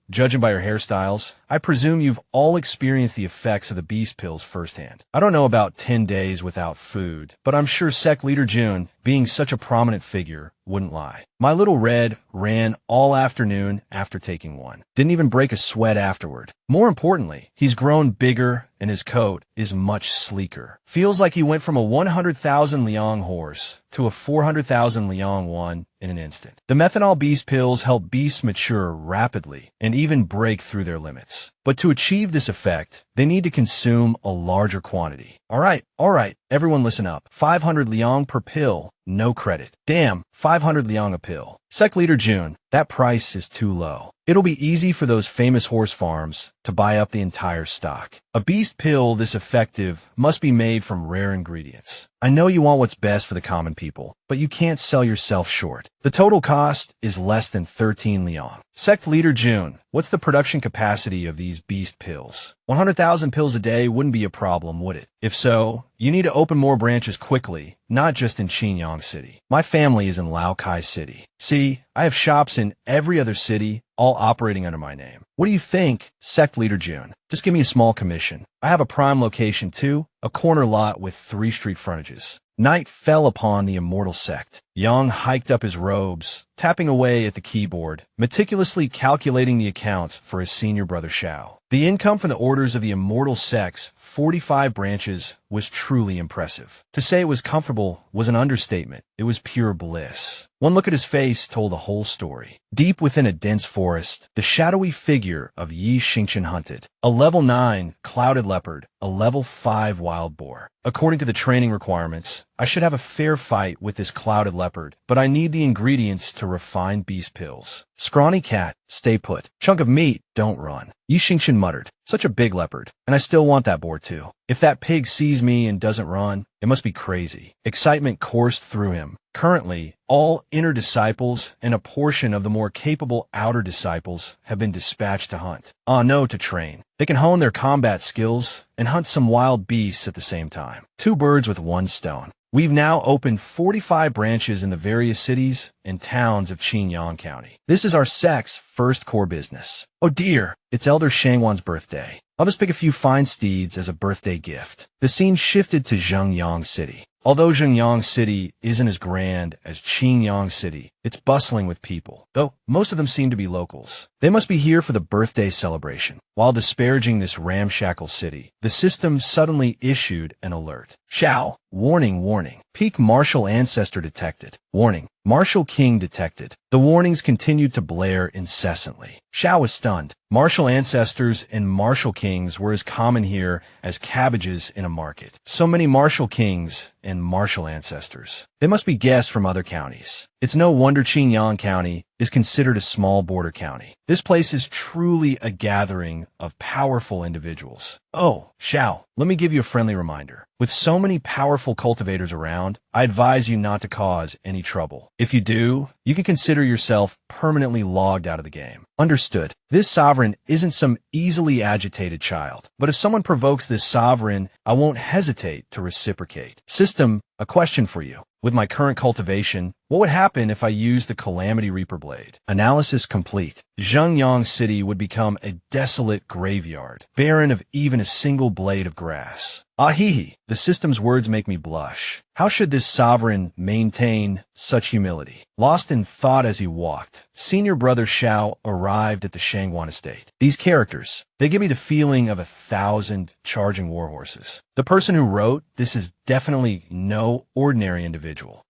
[SPEAKER 1] judging by your hairstyles, I presume you've all experienced the effects of the beast pills firsthand. I don't know about 10 days without food, but I'm sure Sect leader Jun, being such a prominent figure, wouldn't lie. My little red ran all afternoon after taking one. Didn't even break a sweat afterward. More importantly, he's grown bigger and his coat is much sleeker. Feels like he went from a 100,000 liang horse to a 400,000 liang one in an instant. The methanol beast pills help beasts mature rapidly and even break through their limits. But to achieve this effect, they need to consume a larger quantity. All right, everyone listen up. 500 liang per pill, no credit. Damn, 500 liang a pill. Sect Leader June, that price is too low. It'll be easy for those famous horse farms to buy up the entire stock. A beast pill this effective must be made from rare ingredients. I know you want what's best for the common people, but you can't sell yourself short. The total cost is less than 13 liang. Sect Leader June, what's the production capacity of these beast pills? 100,000 pills a day wouldn't be a problem, would it? If so, you need to open more branches quickly, not just in Qinyang City. My family is in Laokai City. See, I have shops in every other city, all operating under my name. What do you think, Sect Leader June? Just give me a small commission. I have a prime location too, a corner lot with 3 street frontages. Night fell upon the immortal sect. Yang hiked up his robes, tapping away at the keyboard, meticulously calculating the accounts for his senior brother Xiao. The income from the orders of the immortal sect's 45 branches was truly impressive. To say it was comfortable was an understatement. It was pure bliss. One look at his face told the whole story. Deep within a dense forest, the shadowy figure of Yi Xingchen hunted. A level 9 clouded leopard, a level 5 wild boar. According to the training requirements, I should have a fair fight with this clouded leopard, but I need the ingredients to refine beast pills. Scrawny cat, stay put. Chunk of meat, don't run. Yi Xingchen muttered, such a big leopard, and I still want that boar too. If that pig sees me and doesn't run, it must be crazy. Excitement coursed through him. Currently, all inner disciples and a portion of the more capable outer disciples have been dispatched to hunt. No, to train. They can hone their combat skills and hunt some wild beasts at the same time. 2 birds with 1 stone. We've now opened 45 branches in the various cities and towns of Qinyang County. This is our sect's first core business. Oh dear, it's Elder Shangwan's birthday. I'll just pick a few fine steeds as a birthday gift. The scene shifted to Zhengyang City. Although Zhengyang City isn't as grand as Qinyang City, it's bustling with people, though most of them seem to be locals. They must be here for the birthday celebration. While disparaging this ramshackle city, the system suddenly issued an alert. Xiao, warning, peak martial ancestor detected. Warning, martial king detected. The warnings continued to blare incessantly. Xiao was stunned. Martial ancestors and martial kings were as common here as cabbages in a market. So many martial kings and martial ancestors. They must be guests from other counties. It's no wonder Qinyang County is considered a small border county. This place is truly a gathering of powerful individuals. Oh, Xiao, let me give you a friendly reminder. With so many powerful cultivators around, I advise you not to cause any trouble. If you do, you can consider yourself permanently logged out of the game. Understood. This sovereign isn't some easily agitated child, but if someone provokes this sovereign, I won't hesitate to reciprocate. System, a question for you. With my current cultivation, what would happen if I used the Calamity Reaper blade? Analysis complete. Zhengyang City would become a desolate graveyard, barren of even a single blade of grass. Ahihi, the system's words make me blush. How should this sovereign maintain such humility? Lost in thought as he walked, senior brother Xiao arrived at the Shangwan estate. These characters, they give me the feeling of 1,000 charging warhorses. The person who wrote this is definitely no ordinary individual.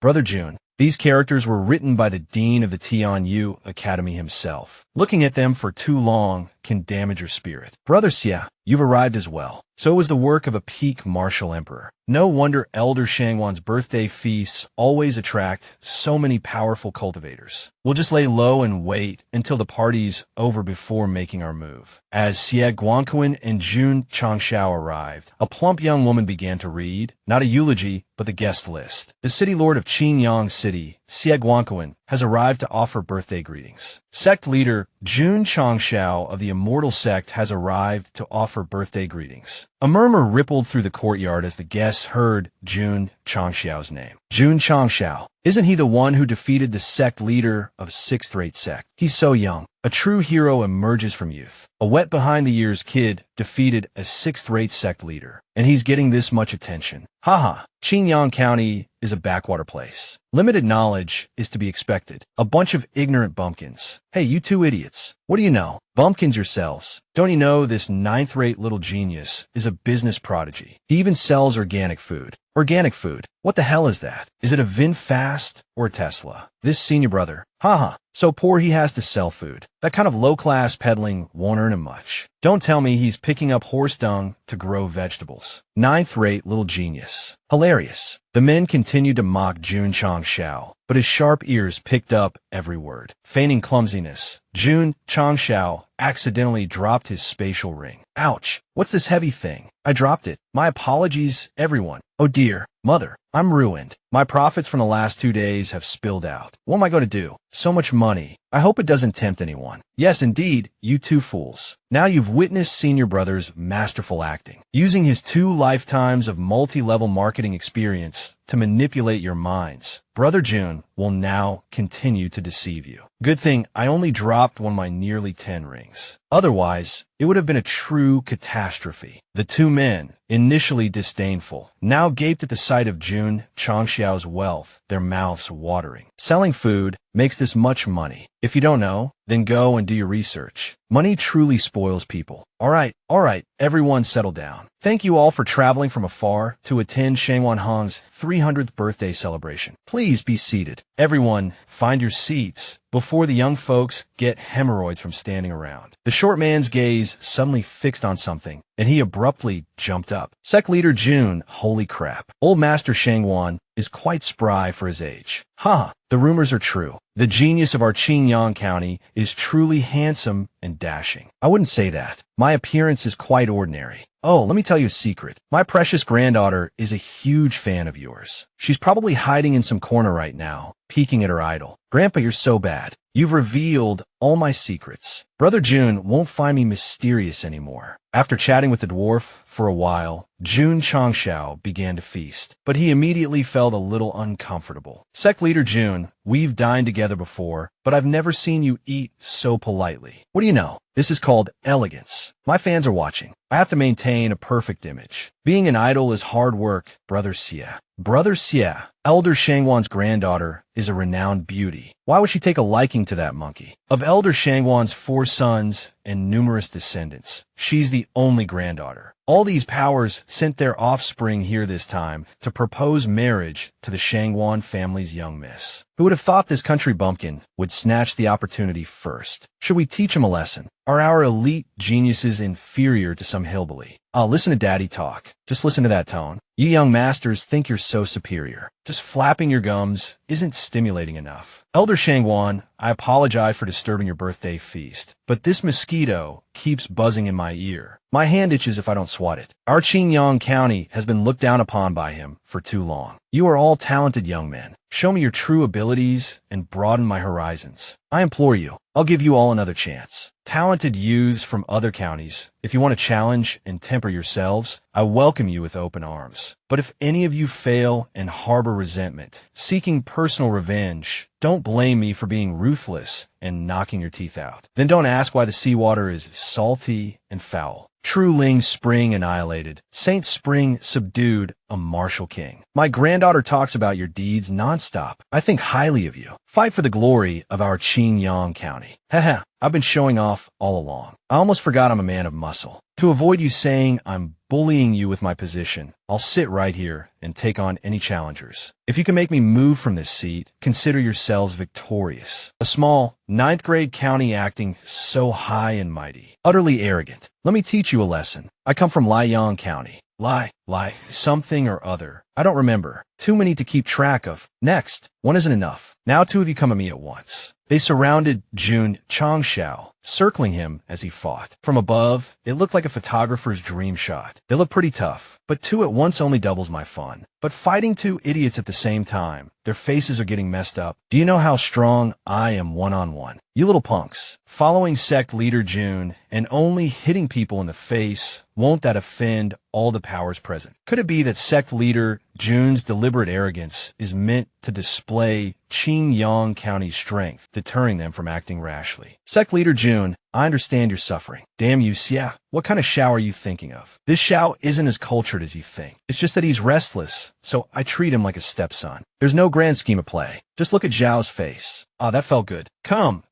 [SPEAKER 1] Brother June. These characters were written by the dean of the Tianyu Academy himself. Looking at them for too long can damage your spirit. Brother Xia, you've arrived as well. So it was the work of a peak martial emperor. No wonder Elder Shangwan's birthday feasts always attract so many powerful cultivators. We'll just lay low and wait until the party's over before making our move. As Xie Guangquan and Jun Changshao arrived, a plump young woman began to read, not a eulogy, but the guest list. The city lord of Qinyang City, Xie Guangquan, has arrived to offer birthday greetings. Sect leader Jun Changshao of the Immortal Sect has arrived to offer birthday greetings. A murmur rippled through the courtyard as the guests heard Jun Changshao's name. Jun Changshao. Isn't he the one who defeated the sect leader of 6th-rate sect? He's so young. A true hero emerges from youth. A wet behind-the-ears kid defeated a 6th-rate sect leader, and he's getting this much attention. Haha, Qinyang County is a backwater place. Limited knowledge is to be expected. A bunch of ignorant bumpkins. Hey, you two idiots. What do you know? Bumpkins yourselves. Don't you know this ninth-rate little genius is a business prodigy? He even sells organic food. Organic food? What the hell is that? Is it a VinFast or a Tesla? This senior brother. Haha. So poor he has to sell food. That kind of low-class peddling won't earn him much. Don't tell me he's picking up horse dung to grow vegetables. Ninth-rate little genius. Hilarious. The men continued to mock Jun Changshao, but his sharp ears picked up every word. Feigning clumsiness, Jun Changshao accidentally dropped his spatial ring. Ouch! What's this heavy thing? I dropped it. My apologies, everyone. Oh dear, mother, I'm ruined. My profits from the last 2 days have spilled out. What am I going to do? So much money. I hope it doesn't tempt anyone. Yes, indeed, you two fools. Now you've witnessed Senior Brother's masterful acting, using his 2 lifetimes of multi-level marketing experience to manipulate your minds. Brother Jun will now continue to deceive you. Good thing I only dropped one of my nearly 10 rings. Otherwise, it would have been a true catastrophe. The 2 men, initially disdainful, now gaped at the sight of Jun Changshao's wealth, their mouths watering. Selling food makes this much money. If you don't know, then go and do your research. Money truly spoils people. All right, everyone settle down. Thank you all for traveling from afar to attend Shangwan Hong's 300th birthday celebration. Please be seated. Everyone, find your seats before the young folks get hemorrhoids from standing around. The short man's gaze suddenly fixed on something, and he abruptly jumped up. Sect leader Jun, holy crap. Old Master Shangwan is quite spry for his age. The rumors are true. The genius of our Qingyang County is truly handsome and dashing. I wouldn't say that. My appearance is quite ordinary. Oh, let me tell you a secret. My precious granddaughter is a huge fan of yours. She's probably hiding in some corner right now, peeking at her idol. Grandpa, you're so bad. You've revealed all my secrets. Brother Jun won't find me mysterious anymore. After chatting with the dwarf for a while, Jun Changshao began to feast, but he immediately felt a little uncomfortable. Sect leader Jun, we've dined together before, but I've never seen you eat so politely. What do you know? This is called elegance. My fans are watching. I have to maintain a perfect image. Being an idol is hard work, Brother Xie. Brother Xie, Elder Shangwan's granddaughter, is a renowned beauty. Why would she take a liking to that monkey? Of Elder Shangwan's 4 sons and numerous descendants, she's the only granddaughter. All these powers sent their offspring here this time to propose marriage to the Shangwan family's young miss. Who would have thought this country bumpkin would snatch the opportunity first? Should we teach him a lesson? Are our elite geniuses inferior to some hillbilly? Listen to Daddy talk. Just listen to that tone. You young masters think you're so superior. Just flapping your gums isn't stimulating enough. Elder Shangwan, I apologize for disturbing your birthday feast, but this mosquito keeps buzzing in my ear. My hand itches if I don't swat it. Our Qingyang County has been looked down upon by him for too long. You are all talented young men. Show me your true abilities and broaden my horizons. I implore you, I'll give you all another chance. Talented youths from other counties, if you want to challenge and temper yourselves, I welcome you with open arms. But if any of you fail and harbor resentment, seeking personal revenge, don't blame me for being ruthless and knocking your teeth out. Then don't ask why the seawater is salty and foul. True Ling Spring annihilated, Saint Spring subdued a martial king. My granddaughter talks about your deeds nonstop. I think highly of you. Fight for the glory of our Qingyang County. Haha, I've been showing off all along. I almost forgot I'm a man of muscle. To avoid you saying I'm bullying you with my position, I'll sit right here and take on any challengers. If you can make me move from this seat, consider yourselves victorious. A small, 9th grade county acting so high and mighty. Utterly arrogant. Let me teach you a lesson. I come from Liang County. Something or other. I don't remember. Too many to keep track of. Next, one isn't enough. Now 2 of you come at me at once. They surrounded Jun Changshao, circling him as he fought. From above, it looked like a photographer's dream shot. They look pretty tough, but 2 at once only doubles my fun. But fighting 2 idiots at the same time, their faces are getting messed up. Do you know how strong I am one-on-one? You little punks. Following sect leader Jun and only hitting people in the face, won't that offend all the powers present? Could it be that sect leader Jun's deliberate arrogance is meant to display Qingyang County's strength, deterring them from acting rashly? Sect leader Jun, I understand you're suffering. Damn you, Xia. What kind of Xiao are you thinking of? This Xiao isn't as cultured as you think. It's just that he's restless, so I treat him like a stepson. There's no grand scheme of play. Just look at Zhao's face. Ah, that felt good. Come.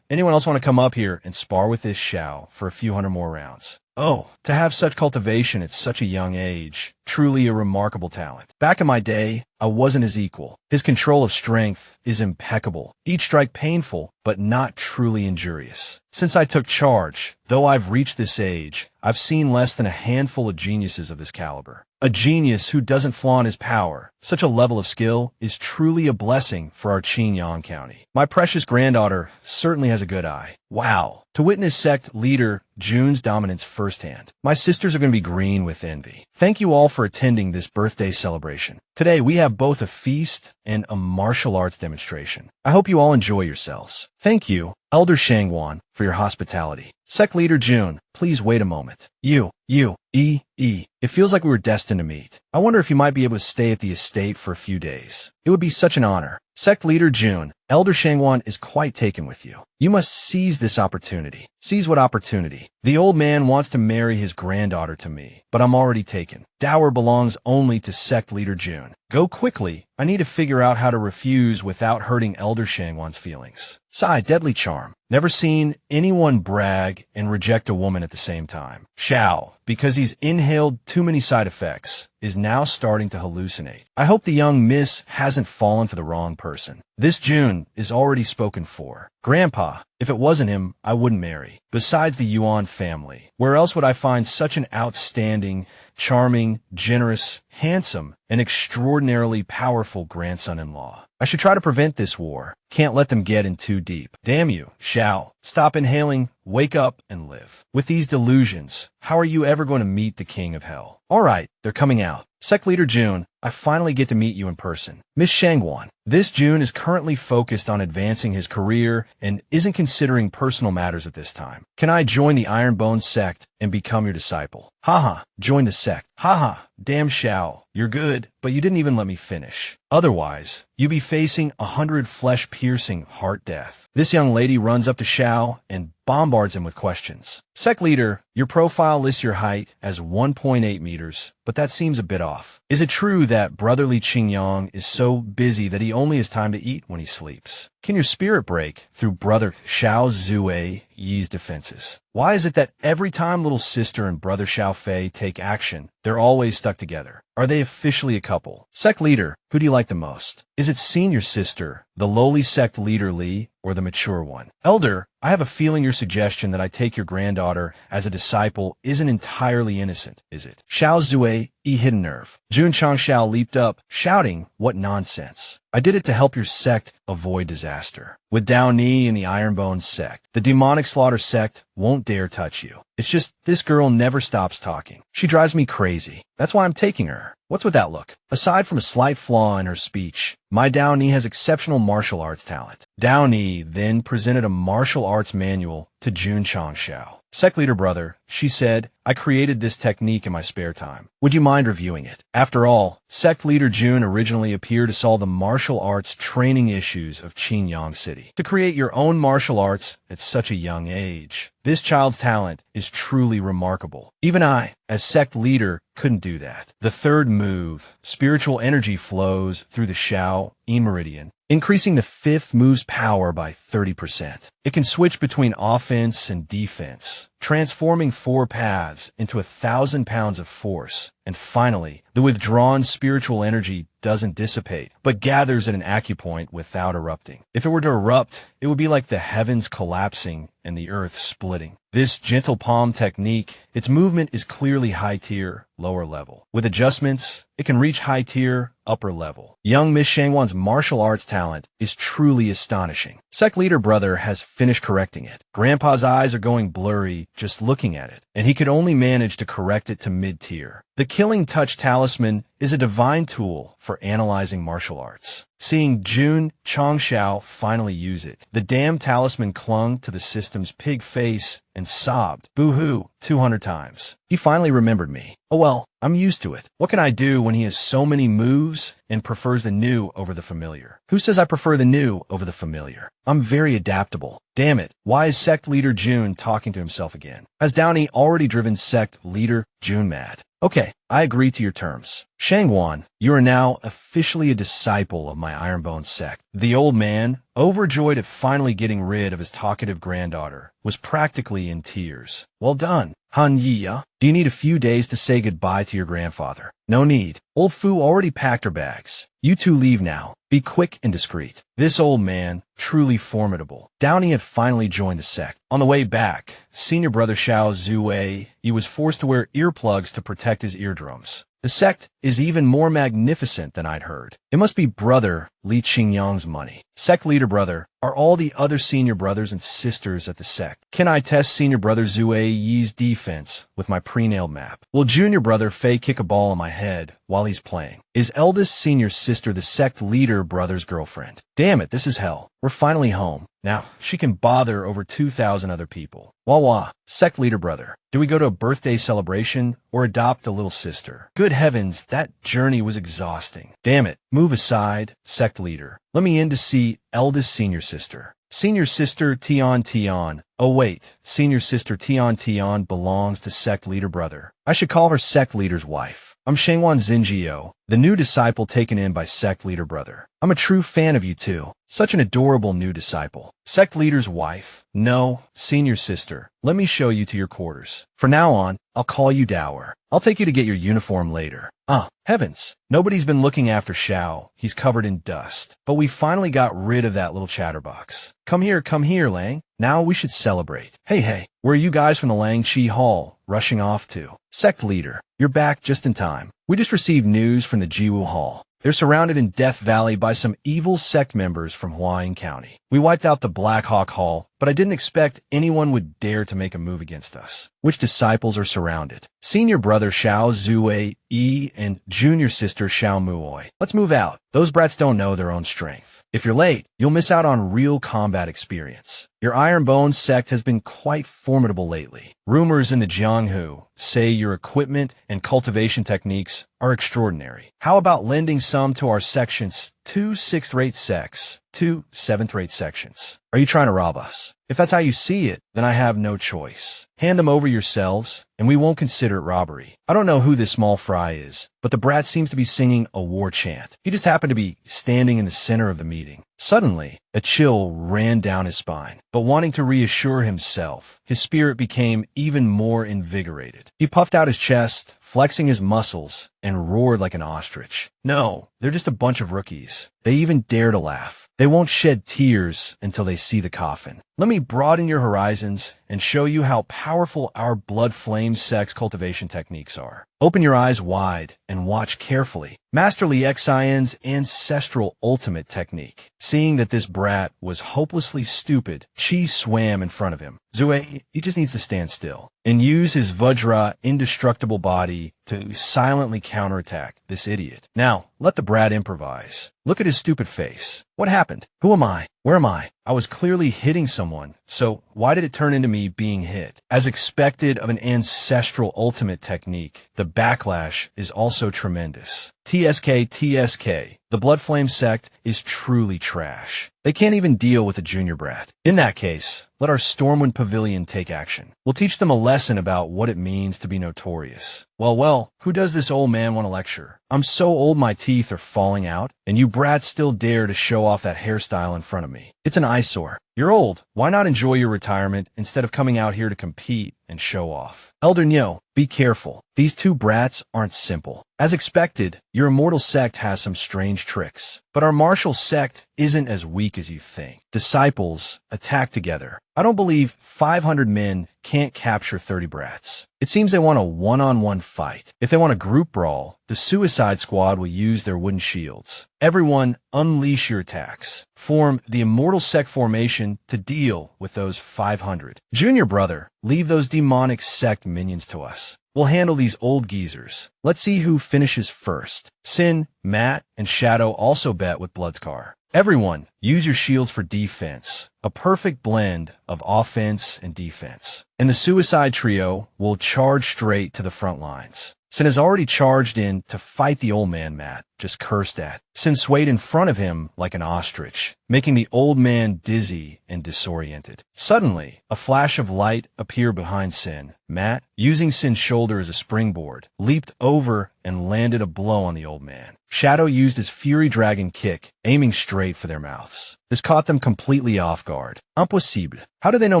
[SPEAKER 1] Anyone else want to come up here and spar with this Xiao for a few hundred more rounds? Oh, to have such cultivation at such a young age. Truly a remarkable talent. Back in my day, I wasn't his equal. His control of strength is impeccable. Each strike painful, but not truly injurious. Since I took charge, though I've reached this age, I've seen less than a handful of geniuses of this caliber. A genius who doesn't flaunt his power. Such a level of skill is truly a blessing for our Qingyang County. My precious granddaughter certainly has a good eye. Wow. To witness sect leader Jun's dominance firsthand. My sisters are going to be green with envy. Thank you all for attending this birthday celebration. Today we have both a feast and a martial arts demonstration. I hope you all enjoy yourselves. Thank you, Elder Shangwan, for your hospitality. Sect leader Jun, please wait a moment. It feels like we were destined to meet. I wonder if you might be able to stay at the estate for a few days. It would be such an honor. Sect leader Jun, Elder Shangwan is quite taken with you. You must seize this opportunity. Seize what opportunity? The old man wants to marry his granddaughter to me, but I'm already taken. Dower belongs only to sect leader Jun. Go quickly. I need to figure out how to refuse without hurting Elder Shangwan's feelings. Sigh, deadly charm. Never seen anyone brag and reject a woman at the same time. Xiao, because he's inhaled too many side effects, is now starting to hallucinate. I hope the young miss hasn't fallen for the wrong person. This June is already spoken for. Grandpa, if it wasn't him, I wouldn't marry. Besides the Yuan family, where else would I find such an outstanding, charming, generous, handsome, and extraordinarily powerful grandson-in-law? I should try to prevent this war. Can't let them get in too deep. Damn you, Xiao. Stop inhaling, wake up, and live. With these delusions, how are you ever going to meet the king of hell? All right, they're coming out. Sect leader Jun, I finally get to meet you in person. Miss Shangwan, this Jun is currently focused on advancing his career and isn't considering personal matters at this time. Can I join the Ironbone sect and become your disciple? Haha, join the sect. Haha, damn Xiao, you're good, but you didn't even let me finish. Otherwise, you'd be facing 100 flesh-piercing heart death. This young lady runs up to Xiao and bombards him with questions. Sect leader, your profile lists your height as 1.8 meters, but that seems a bit off. Is it true that brotherly Qingyang is so busy that he only has time to eat when he sleeps? Can your spirit break through brother Xiao Zue Yi's defenses? Why is it that every time little sister and brother Xiao Fei take action, they're always stuck together? Are they officially a couple? Sect leader, who do you like the most? Is it senior sister, the lowly sect leader Li, or the mature one? Elder, I have a feeling your suggestion that I take your granddaughter as a disciple isn't entirely innocent, is it? Xiao Zue Yi hit a nerve. Jun Changxiao leaped up, shouting, what nonsense. I did it to help your sect avoid disaster. With Dao Ni and the Ironbone sect, the demonic slaughter sect won't dare touch you. It's just, this girl never stops talking. She drives me crazy. That's why I'm taking her. What's with that look? Aside from a slight flaw in her speech, my Dao Ni has exceptional martial arts talent. Dao Ni then presented a martial arts manual to Jun Changxiao. Sect leader brother, she said, I created this technique in my spare time. Would you mind reviewing it? After all, sect leader Jun originally appeared to solve the martial arts training issues of Qingyang City. To create your own martial arts at such a young age, this child's talent is truly remarkable. Even I, as sect leader, couldn't do that. The third move, spiritual energy flows through the Xiao E meridian, increasing the fifth move's power by 30%. It can switch between offense and defense, transforming 4 paths into 1,000 pounds of force. And finally, the withdrawn spiritual energy doesn't dissipate, but gathers at an acupoint without erupting. If it were to erupt, it would be like the heavens collapsing and the earth splitting. This gentle palm technique, its movement is clearly high tier, lower level. With adjustments, it can reach high tier, upper level. Young Miss Shangwan's martial arts talent is truly astonishing. Sect leader brother has finished correcting it. Grandpa's eyes are going blurry just looking at it, and he could only manage to correct it to mid-tier. The Killing Touch Talisman is a divine tool for analyzing martial arts. Seeing Jun Changxiao finally use it, the damn talisman clung to the system's pig face and sobbed, "Boo-hoo," 200 times. He finally remembered me. Oh well, I'm used to it. What can I do when he has so many moves and prefers the new over the familiar? Who says I prefer the new over the familiar? I'm very adaptable. Damn it, why is sect leader June talking to himself again? Has Downey already driven sect leader June mad? Okay, I agree to your terms. Shangwan, you are now officially a disciple of my Ironbone sect. The old man, overjoyed at finally getting rid of his talkative granddaughter, was practically in tears. Well done. Han Yiya, do you need a few days to say goodbye to your grandfather? No need. Old Fu already packed her bags. You two leave now. Be quick and discreet. This old man, truly formidable. Downey had finally joined the sect. On the way back, senior brother Xiao Zuwei, he was forced to wear earplugs to protect his eardrums. The sect is even more magnificent than I'd heard. It must be brother Li Qingyang's money. Sect leader brother, are all the other senior brothers and sisters at the sect? Can I test senior brother Zuei Yi's defense with my pre-nailed map? Will junior brother Fei kick a ball on my head while he's playing? Is eldest senior sister the sect leader brother's girlfriend? Damn it, this is hell. We're finally home. Now, she can bother over 2,000 other people. Wah, sect leader brother. Do we go to a birthday celebration or adopt a little sister? Good heavens, that journey was exhausting. Damn it, move aside, sect leader. Let me in to see eldest senior sister. Senior sister Tian. Oh wait, senior sister Tian belongs to sect leader brother. I should call her sect leader's wife. I'm Shangwan Xinjiao, the new disciple taken in by sect leader brother. I'm a true fan of you too. Such an adorable new disciple. Sect leader's wife? No, senior sister. Let me show you to your quarters. For now on, I'll call you Dower. I'll take you to get your uniform later. Ah, heavens. Nobody's been looking after Xiao. He's covered in dust. But we finally got rid of that little chatterbox. Come here, Lang. Now we should celebrate. Hey, where are you guys from the Lang Chi Hall rushing off to? Sect leader, you're back just in time. We just received news from the Jiwu Hall. They're surrounded in Death Valley by some evil sect members from Huayin County. We wiped out the Black Hawk Hall, but I didn't expect anyone would dare to make a move against us. Which disciples are surrounded? Senior brother Xiao Zuwei Yi and junior sister Xiao Muoi. Let's move out. Those brats don't know their own strength. If you're late, you'll miss out on real combat experience. Your Ironbone sect has been quite formidable lately. Rumors in the Jianghu say your equipment and cultivation techniques are extraordinary. How about lending some to our sections? 2 6th-rate sects, 2 7th-rate sections. Are you trying to rob us? If that's how you see it, then I have no choice. Hand them over yourselves, and we won't consider it robbery. I don't know who this small fry is, but the brat seems to be singing a war chant. He just happened to be standing in the center of the meeting. Suddenly, a chill ran down his spine, but wanting to reassure himself, his spirit became even more invigorated. He puffed out his chest, flexing his muscles, and roared like an ostrich. No, they're just a bunch of rookies. They even dare to laugh. They won't shed tears until they see the coffin. Let me broaden your horizons and show you how powerful our blood flame sex cultivation techniques are. Open your eyes wide and watch carefully. Master Li Xian's ancestral ultimate technique. Seeing that this brat was hopelessly stupid, Qi swam in front of him. Zuei, he just needs to stand still and use his Vajra indestructible body to silently counterattack this idiot. Now, let the brat improvise. Look at his stupid face. What happened? Who am I? Where am I? I was clearly hitting someone, so why did it turn into me being hit? As expected of an ancestral ultimate technique, the backlash is also tremendous. TSK. The Blood Flame sect is truly trash. They can't even deal with a junior brat. In that case, let our Stormwind Pavilion take action. We'll teach them a lesson about what it means to be notorious. Well, who does this old man want to lecture? I'm so old my teeth are falling out, and you brats still dare to show off that hairstyle in front of me. It's an eyesore. You're old. Why not enjoy your retirement instead of coming out here to compete and show off? Elder Nyo, be careful. These two brats aren't simple. As expected, your immortal sect has some strange tricks. But our martial sect isn't as weak as you think. Disciples attack together. I don't believe 500 men can't capture 30 brats. It seems they want a one-on-one fight. If they want a group brawl, the Suicide Squad will use their wooden shields. Everyone, unleash your attacks. Form the immortal sect formation to deal with those 500. Junior brother, leave those demonic sect minions to us. We'll handle these old geezers. Let's see who finishes first. Sin, Matt, and Shadow also bet with Bloodscar. Everyone, use your shields for defense. A perfect blend of offense and defense. And the Suicide Trio will charge straight to the front lines. Sin has already charged in to fight the old man Matt, just cursed at. Sin swayed in front of him like an ostrich, making the old man dizzy and disoriented. Suddenly, a flash of light appeared behind Sin. Matt, using Sin's shoulder as a springboard, leaped over and landed a blow on the old man. Shadow used his Fury Dragon kick, aiming straight for their mouths. This caught them completely off guard. Impossible. How do they know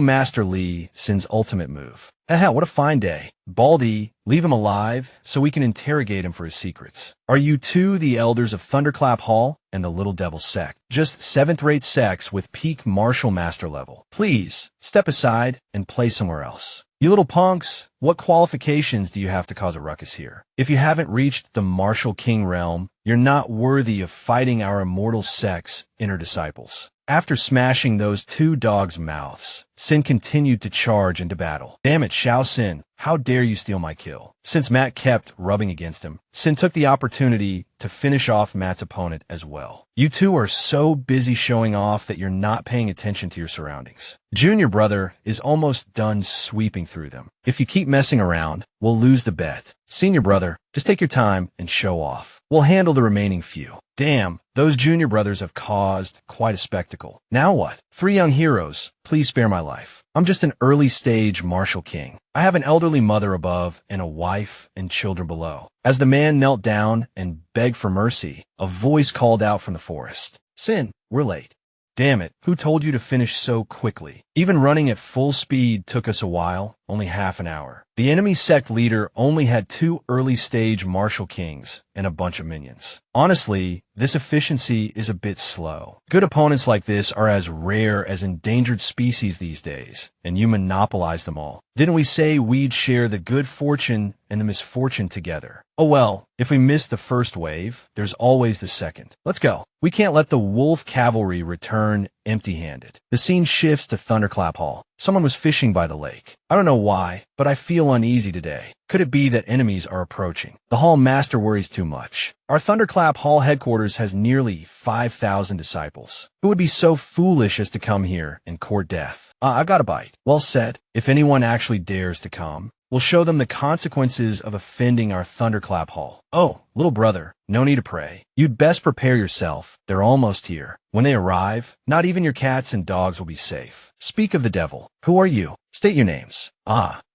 [SPEAKER 1] Master Li, Sin's ultimate move? What a fine day. Baldy, leave him alive so we can interrogate him for his secrets. Are you two the elders of Thunderclap Hall and the Little Devil sect? Just 7th-rate sects with peak martial master level. Please, step aside and play somewhere else. You little punks, what qualifications do you have to cause a ruckus here? If you haven't reached the Martial King realm, you're not worthy of fighting our immortal sect's inner disciples. After smashing those two dogs' mouths, Sin continued to charge into battle. Damn it, Shao Sin, how dare you steal my kill? Since Matt kept rubbing against him, Sin took the opportunity to finish off Matt's opponent as well. You two are so busy showing off that you're not paying attention to your surroundings. Junior brother is almost done sweeping through them. If you keep messing around, we'll lose the bet. Senior brother, just take your time and show off. We'll handle the remaining few. Damn, those junior brothers have caused quite a spectacle. Now what? 3 young heroes, please spare my life. I'm just an early-stage martial king. I have an elderly mother above and a wife and children below. As the man knelt down and begged for mercy, a voice called out from the forest. Sin, we're late. Damn it, who told you to finish so quickly? Even running at full speed took us a while, only half an hour. The enemy sect leader only had 2 early-stage martial kings and a bunch of minions. Honestly, this efficiency is a bit slow. Good opponents like this are as rare as endangered species these days, and you monopolize them all. Didn't we say we'd share the good fortune and the misfortune together? Oh well, if we miss the first wave, there's always the second. Let's go. We can't let the wolf cavalry return empty-handed. The scene shifts to Thunderclap Hall. Someone was fishing by the lake. I don't know why, but I feel uneasy today. Could it be that enemies are approaching? The Hall Master worries too much. Our Thunderclap Hall headquarters has nearly 5,000 disciples. Who would be so foolish as to come here and court death? I've got a bite. Well said. If anyone actually dares to come, we'll show them the consequences of offending our Thunderclap Hall. Oh, little brother, no need to pray. You'd best prepare yourself. They're almost here. When they arrive, not even your cats and dogs will be safe. Speak of the devil. Who are you? State your names.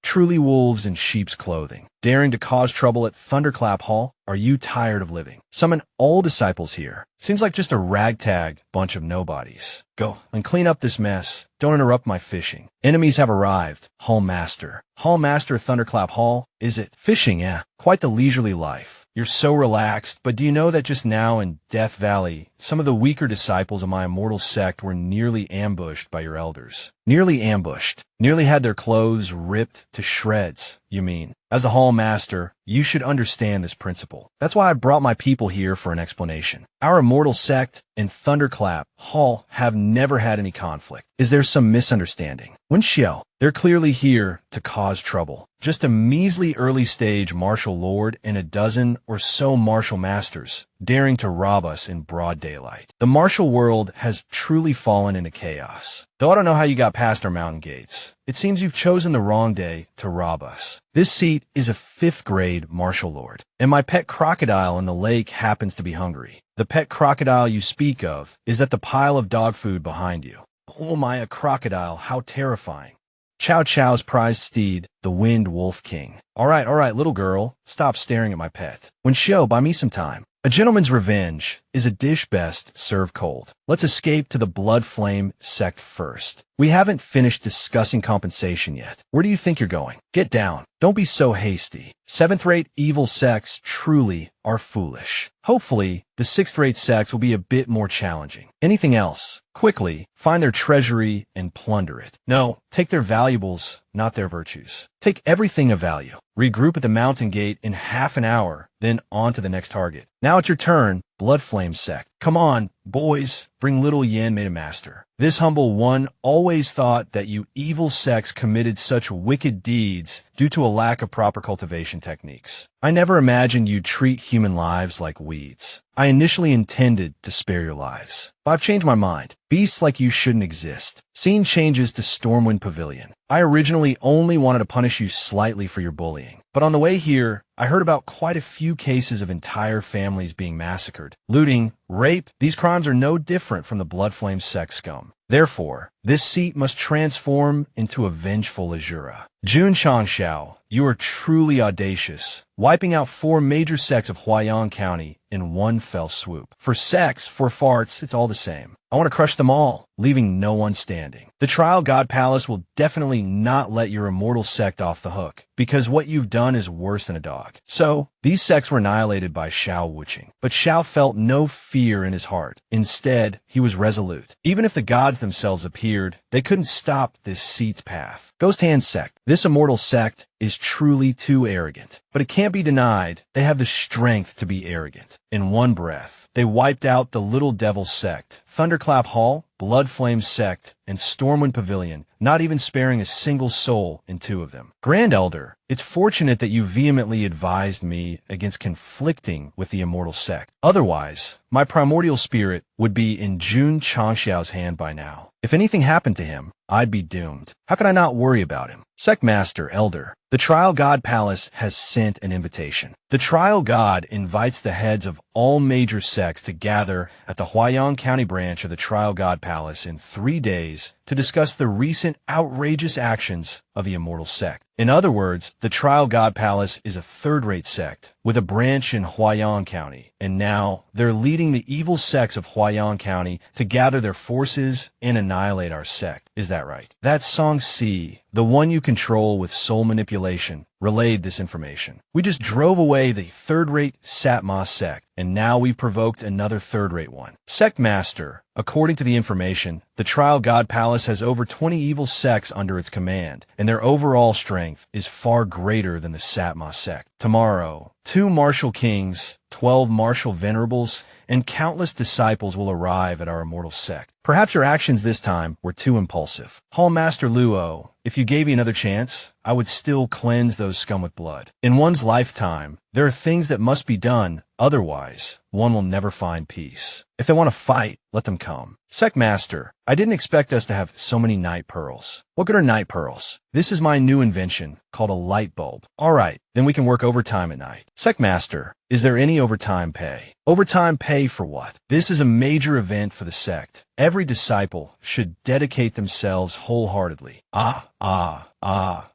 [SPEAKER 1] Truly wolves in sheep's clothing. Daring to cause trouble at Thunderclap Hall? Are you tired of living? Summon all disciples here. Seems like just a ragtag bunch of nobodies. Go and clean up this mess. Don't interrupt my fishing. Enemies have arrived. Hall Master. Hall Master of Thunderclap Hall? Is it? Fishing, yeah. Quite the leisurely life. You're so relaxed, but do you know that just now in Death Valley, some of the weaker disciples of my immortal sect were nearly ambushed by your elders? Nearly ambushed. Nearly had their clothes ripped to shreds, you mean. As a Hall Master, you should understand this principle. That's why I brought my people here for an explanation. Our immortal sect and Thunderclap Hall have never had any conflict. Is there some misunderstanding? Wenxiao, they're clearly here to cause trouble. Just a measly early-stage martial lord and a dozen or so martial masters daring to rob us in broad daylight. The martial world has truly fallen into chaos. Though I don't know how you got past our mountain gates. It seems you've chosen the wrong day to rob us. This seat is a 5th-grade martial lord, and my pet crocodile in the lake happens to be hungry. The pet crocodile you speak of is at the pile of dog food behind you. Oh my, a crocodile, how terrifying. Chow Chow's prized steed, the Wind Wolf King. All right, little girl, stop staring at my pet. Wenxiao, buy me some time. A gentleman's revenge is a dish best served cold. Let's escape to the Blood Flame sect first. We haven't finished discussing compensation yet. Where do you think you're going? Get down. Don't be so hasty. 7th-rate evil sects truly are foolish. Hopefully, the 6th-rate sects will be a bit more challenging. Anything else? Quickly, find their treasury, and plunder it. No, take their valuables, not their virtues. Take everything of value. Regroup at the mountain gate in half an hour, then on to the next target. Now it's your turn, Blood Flame Sect. Come on, boys, bring little Yen made a master. This humble one always thought that you evil sects committed such wicked deeds due to a lack of proper cultivation techniques. I never imagined you'd treat human lives like weeds. I initially intended to spare your lives, but I've changed my mind. Beasts like you shouldn't exist. Scene changes to Stormwind Pavilion. I originally only wanted to punish you slightly for your bullying, but on the way here, I heard about quite a few cases of entire families being massacred. Looting, rape, these crimes are no different from the Blood Flame Sect scum. Therefore, this seat must transform into a vengeful Azura. Jun Changshao, you are truly audacious, wiping out 4 major sects of Huaiyang County in one fell swoop. For sects, for farts, it's all the same. I want to crush them all, leaving no one standing. The Trial God Palace will definitely not let your immortal sect off the hook, because what you've done is worse than a dog. So, these sects were annihilated by Xiao Wuqing. But Xiao felt no fear in his heart. Instead, he was resolute. Even if the gods themselves appeared, they couldn't stop this seat's path. Ghost Hand Sect. This immortal sect is truly too arrogant. But it can't be denied, they have the strength to be arrogant. In one breath, they wiped out the Little Devil Sect, Thunderclap Hall, Blood Flame Sect, and Stormwind Pavilion, not even sparing a single soul in 2 of them. Grand Elder, it's fortunate that you vehemently advised me against conflicting with the immortal sect. Otherwise, my primordial spirit would be in Jun Changshao's hand by now. If anything happened to him, I'd be doomed. How could I not worry about him? Sect Master, Elder, the Trial God Palace has sent an invitation. The Trial God invites the heads of all major sects to gather at the Huaiyang County branch of the Trial God Palace in 3 days to discuss the recent outrageous actions of the immortal sect. In other words, the Trial God Palace is a third-rate sect with a branch in Huaiyang County, and now they're leading the evil sects of Huaiyang County to gather their forces and annihilate our sect. Is that right? That Song Si, the one you control with soul manipulation, relayed this information. We just drove away the third-rate Satma sect, and now we've provoked another third-rate one. Sect Master, according to the information, the Trial God Palace has over 20 evil sects under its command, and their overall strength is far greater than the Satma sect. Tomorrow, 2 martial kings, 12 martial venerables, and countless disciples will arrive at our immortal sect. Perhaps your actions this time were too impulsive. Hall Master Luo, if you gave me another chance, I would still cleanse those scum with blood. In one's lifetime, there are things that must be done, otherwise, one will never find peace. If they want to fight, let them come. Sect Master, I didn't expect us to have so many night pearls. What good are night pearls? This is my new invention, called a light bulb. Alright, then we can work overtime at night. Sect Master, is there any overtime pay? Overtime pay for what? This is a major event for the sect. Every disciple should dedicate themselves wholeheartedly.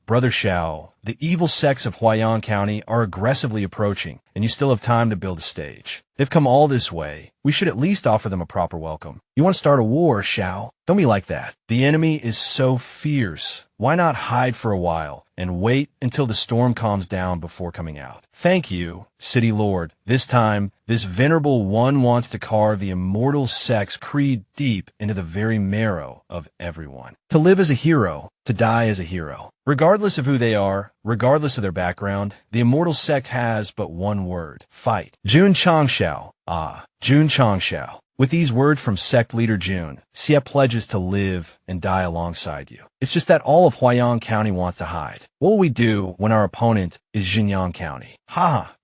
[SPEAKER 1] Brother Xiao, the evil sects of Huaiyang County are aggressively approaching, and you still have time to build a stage. They've come all this way. We should at least offer them a proper welcome. You want to start a war, Xiao? Don't be like that. The enemy is so fierce. Why not hide for a while and wait until the storm calms down before coming out? Thank you, City Lord. This time, this venerable one wants to carve the immortal sect's creed deep into the very marrow of everyone. To live as a hero, to die as a hero. Regardless of who they are, regardless of their background, the immortal sect has but one word: fight. Jun Changshao. Jun Changshao. With these words from sect leader Jun, Xie pledges to live and die alongside you. It's just that all of Huaiyang County wants to hide. What will we do when our opponent is Xinjiang County?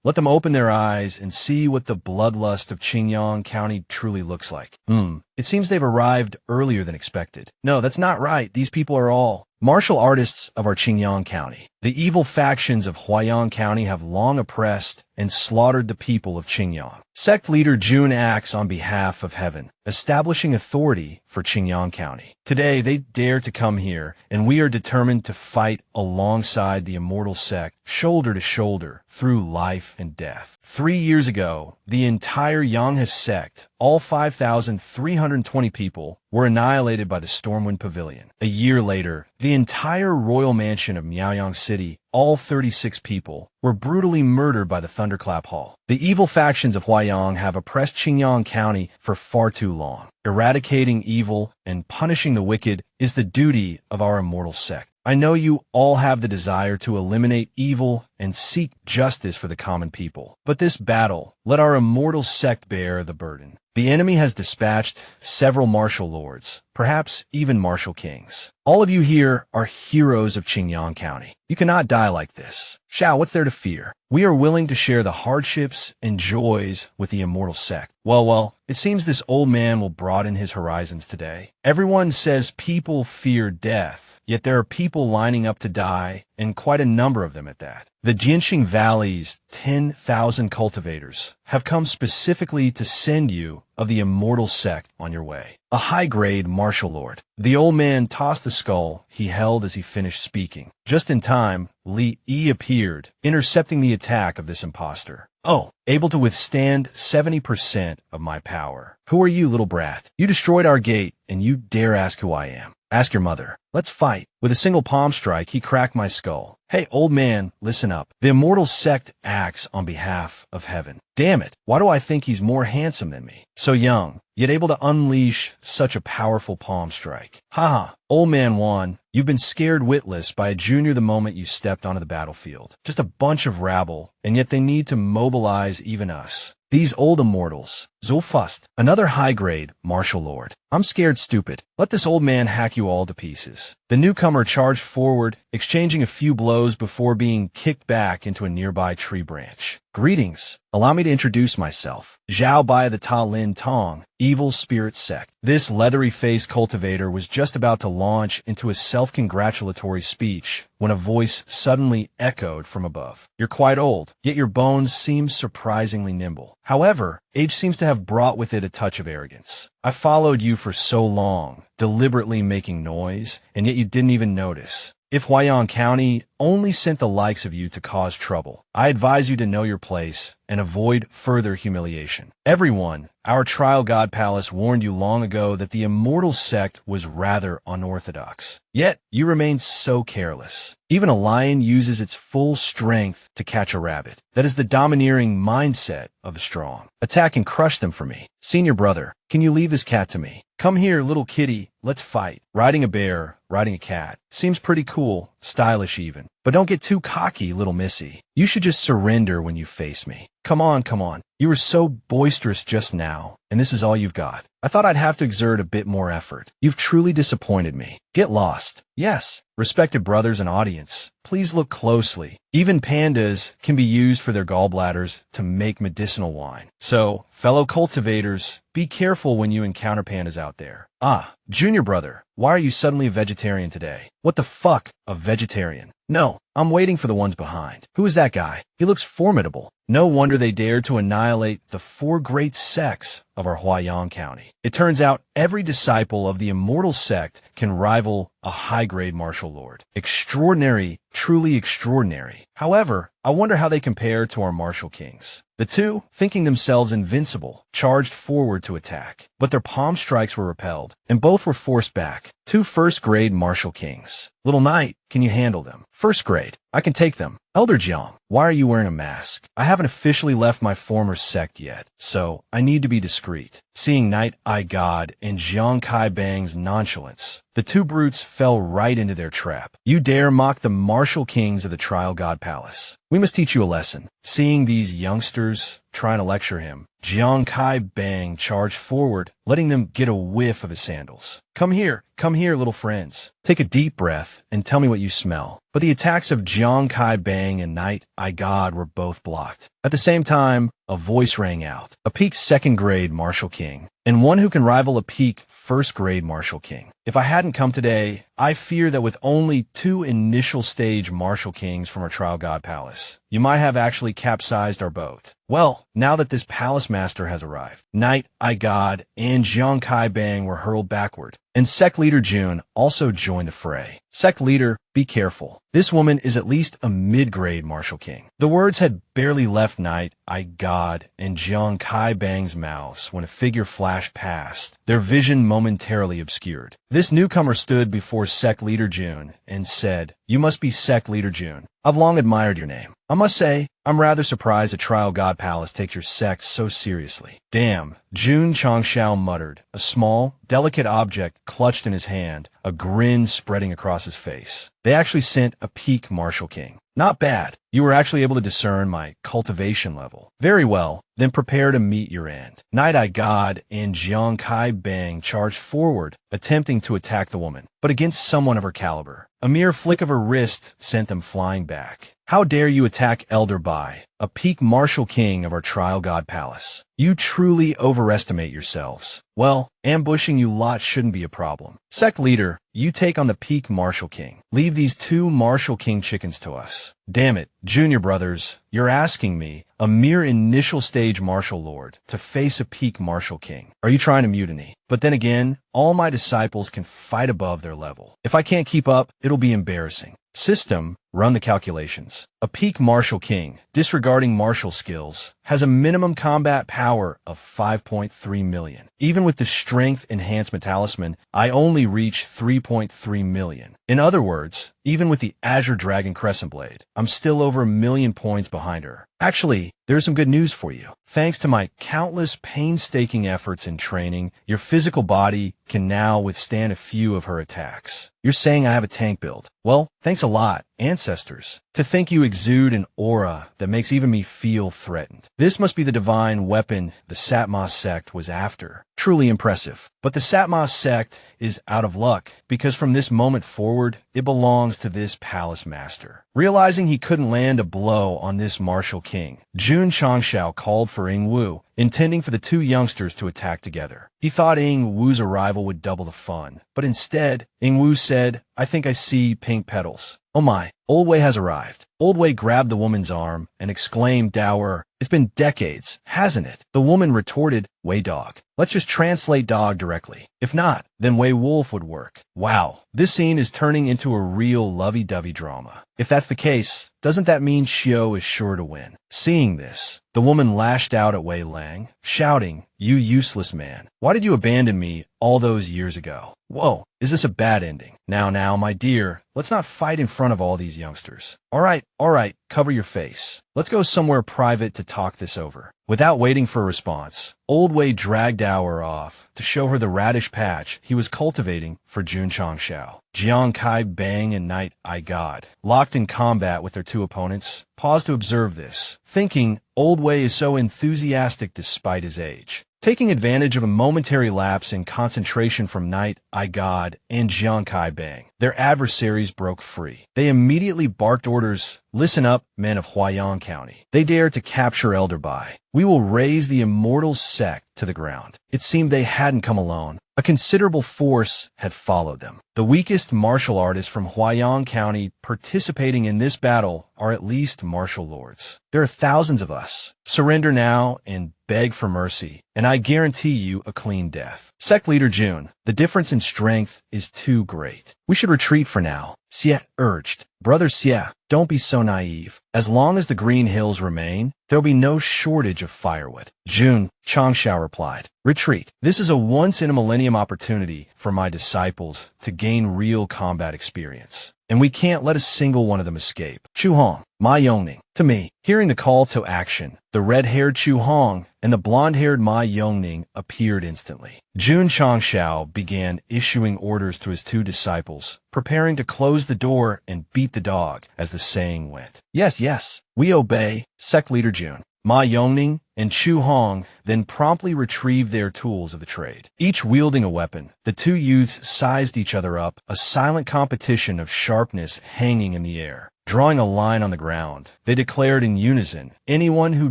[SPEAKER 1] Let them open their eyes and see what the bloodlust of Qingyang County truly looks like. It seems they've arrived earlier than expected. No, that's not right. These people are all martial artists of our Qingyang County. The evil factions of Huaiyang County have long oppressed and slaughtered the people of Qingyang. Sect leader Jun acts on behalf of heaven, establishing authority for Qingyang County. Today, they dare to come here, and we are determined to fight alongside the immortal sect, shoulder to shoulder, through life and death. 3 years ago, the entire Yanghe sect, all 5,320 people, were annihilated by the Stormwind Pavilion. A year later, the entire royal mansion of Miaoyang City, all 36 people, were brutally murdered by the Thunderclap Hall. The evil factions of Huayang have oppressed Qingyang County for far too long. Eradicating evil and punishing the wicked is the duty of our immortal sect. I know you all have the desire to eliminate evil and seek justice for the common people. But this battle, let our immortal sect bear the burden. The enemy has dispatched several martial lords, perhaps even martial kings. All of you here are heroes of Qingyang County. You cannot die like this. Xiao, what's there to fear? We are willing to share the hardships and joys with the immortal sect. Well, it seems this old man will broaden his horizons today. Everyone says people fear death. Yet there are people lining up to die, and quite a number of them at that. The Jianxing Valley's 10,000 cultivators have come specifically to send you of the immortal sect on your way. A high-grade martial lord. The old man tossed the skull he held as he finished speaking. Just in time, Li Yi appeared, intercepting the attack of this impostor. Oh, able to withstand 70% of my power. Who are you, little brat? You destroyed our gate, and you dare ask who I am. Ask your mother. Let's fight. With a single palm strike, he cracked my skull. Hey, old man, listen up. The immortal sect acts on behalf of heaven. Damn it, why do I think he's more handsome than me? So young, yet able to unleash such a powerful palm strike. Haha, old man won. You've been scared witless by a junior the moment you stepped onto the battlefield. Just a bunch of rabble, and yet they need to mobilize even us. These old immortals. Zulfust, another high-grade martial lord. I'm scared stupid. Let this old man hack you all to pieces. The newcomer charged forward, exchanging a few blows before being kicked back into a nearby tree branch. Greetings. Allow me to introduce myself. Zhao Bai of the Ta Lin Tong, Evil Spirit Sect. This leathery-faced cultivator was just about to launch into a self-congratulatory speech when a voice suddenly echoed from above. You're quite old, yet your bones seem surprisingly nimble. However, age seems to have brought with it a touch of arrogance. I followed you for so long, deliberately making noise, and yet you didn't even notice. If Huayang County only sent the likes of you to cause trouble, I advise you to know your place and avoid further humiliation. Everyone, our trial god palace warned you long ago that the immortal sect was rather unorthodox. Yet, you remain so careless. Even a lion uses its full strength to catch a rabbit. That is the domineering mindset of the strong. Attack and crush them for me. Senior brother, can you leave this cat to me? Come here, little kitty, let's fight. Riding a bear, riding a cat. Seems pretty cool, stylish even. But don't get too cocky, little missy. You should just surrender when you face me. Come on. You were so boisterous just now, and this is all you've got. I thought I'd have to exert a bit more effort. You've truly disappointed me. Get lost. Yes, respected brothers and audience, please look closely. Even pandas can be used for their gallbladders to make medicinal wine. So, fellow cultivators, be careful when you encounter pandas out there. Ah, junior brother, why are you suddenly a vegetarian today? What the fuck, a vegetarian? No, I'm waiting for the ones behind. Who is that guy? He looks formidable. No wonder they dared to annihilate the 4 great sects of our Huayang County. It turns out every disciple of the immortal sect can rival a high-grade martial lord. Extraordinary, truly extraordinary. However, I wonder how they compare to our martial kings. The two, thinking themselves invincible, charged forward to attack, but their palm strikes were repelled, and both were forced back. 2 first-grade martial kings. Little knight, can you handle them? First grade, I can take them. Elder Jiang, why are you wearing a mask? I haven't officially left my former sect yet, so I need to be discreet. Seeing Night Eye God and Jiang Kai Bang's nonchalance, the 2 brutes fell right into their trap. You dare mock the martial kings of the Trial God Palace. We must teach you a lesson. Seeing these youngsters trying to lecture him, Jiang Kai Bang charged forward, letting them get a whiff of his sandals. Come here, little friends. Take a deep breath and tell me what you smell. But the attacks of Jiang Kai Bang and Night Eye God were both blocked. At the same time, a voice rang out. A peak 2nd grade martial king, and one who can rival a peak 1st grade martial king. If I hadn't come today, I fear that with only 2 initial stage martial kings from our Trial God Palace, you might have actually capsized our boat. Well, now that this palace master has arrived, Night Eye God and Jiang Kai Bang were hurled backward. and sect leader June also joined the fray. Sect leader, be careful. This woman is at least a mid-grade martial king. The words had barely left Knight, I God, and Jiang Kai Bang's mouths when a figure flashed past, their vision momentarily obscured. This newcomer stood before sect leader June and said, You must be sect leader June. I've long admired your name. I must say, I'm rather surprised the Trial God Palace takes your sect so seriously. Damn, Jun Changshao muttered, a small, delicate object clutched in his hand, a grin spreading across his face. They actually sent a peak martial king. Not bad. You were actually able to discern my cultivation level. Very well, then prepare to meet your end. Night Eye God and Jiang Kai Bang charged forward, attempting to attack the woman, but against someone of her caliber. A mere flick of her wrist sent them flying back. How dare you attack Elder Bai, a peak martial king of our Trial God Palace? You truly overestimate yourselves. Well, ambushing you lot shouldn't be a problem. Sect leader, you take on the peak martial king. Leave these two martial king chickens to us. Damn it, junior brothers, you're asking me, a mere initial stage martial lord, to face a peak martial king. Are you trying to mutiny? But then again, all my disciples can fight above their level. If I can't keep up, it'll be embarrassing. System, run the calculations. A peak martial king, disregarding martial skills, has a minimum combat power of 5.3 million. Even with the strength enhancement talisman, I only reach 3.3 million. In other words, even with the Azure Dragon Crescent Blade, I'm still over 1 million points behind her. Actually, there's some good news for you. Thanks to my countless painstaking efforts in training, your physical body can now withstand a few of her attacks. You're saying I have a tank build. Well, thanks a lot, ancestors. To think you exude an aura that makes even me feel threatened. This must be the divine weapon the Satma sect was after. Truly impressive. But the Satma sect is out of luck, because from this moment forward, it belongs to this palace master. Realizing he couldn't land a blow on this martial king, Jun Changshao called for Ying Wu, intending for the two youngsters to attack together. He thought Ying Wu's arrival would double the fun, but instead, Ying Wu said, I think I see pink petals. Oh my, Old Wei has arrived. Old Wei grabbed the woman's arm and exclaimed dour, It's been decades, hasn't it? The woman retorted, Wei dog. Let's just translate dog directly. If not, then Wei wolf would work. Wow, this scene is turning into a real lovey-dovey drama. If that's the case, doesn't that mean Xiao is sure to win? Seeing this, the woman lashed out at Wei Lang, shouting, You useless man. Why did you abandon me all those years ago? Whoa, is this a bad ending? Now, my dear, let's not fight in front of all these youngsters. All right, cover your face. Let's go somewhere private to talk this over. Without waiting for a response, Old Wei dragged Dower off to show her the radish patch he was cultivating for Jun Changshao. Jiang Kai Bang and Night Eye God, locked in combat with their two opponents, paused to observe this, thinking Old Wei is so enthusiastic despite his age. Taking advantage of a momentary lapse in concentration from Night Eye God and Jiang Kai Bang, their adversaries broke free. They immediately barked orders, Listen up, men of Huaiyang County. They dare to capture Elder Bai. We will raise the immortal sect to the ground. It seemed they hadn't come alone. A considerable force had followed them. The weakest martial artists from Huaiyang County participating in this battle are at least martial lords. There are thousands of us. Surrender now and beg for mercy, and I guarantee you a clean death. Sect leader June, the difference in strength is too great. We should retreat for now, Xie urged. Brother Xie, don't be so naive. As long as the green hills remain, there'll be no shortage of firewood. Jun Changshao replied, Retreat. This is a once-in-a-millennium opportunity for my disciples to gain real combat experience, and we can't let a single one of them escape. Chu Hong, Ma Yongning. To me, hearing the call to action, the red-haired Chu Hong and the blonde-haired Ma Yongning appeared instantly. Jun Changshao began issuing orders to his two disciples, preparing to close the door and beat the dog, as the saying went. Yes, we obey, sect leader Jun. Ma Yongning and Chu Hong then promptly retrieved their tools of the trade. Each wielding a weapon, the two youths sized each other up, a silent competition of sharpness hanging in the air. Drawing a line on the ground, they declared in unison, Anyone who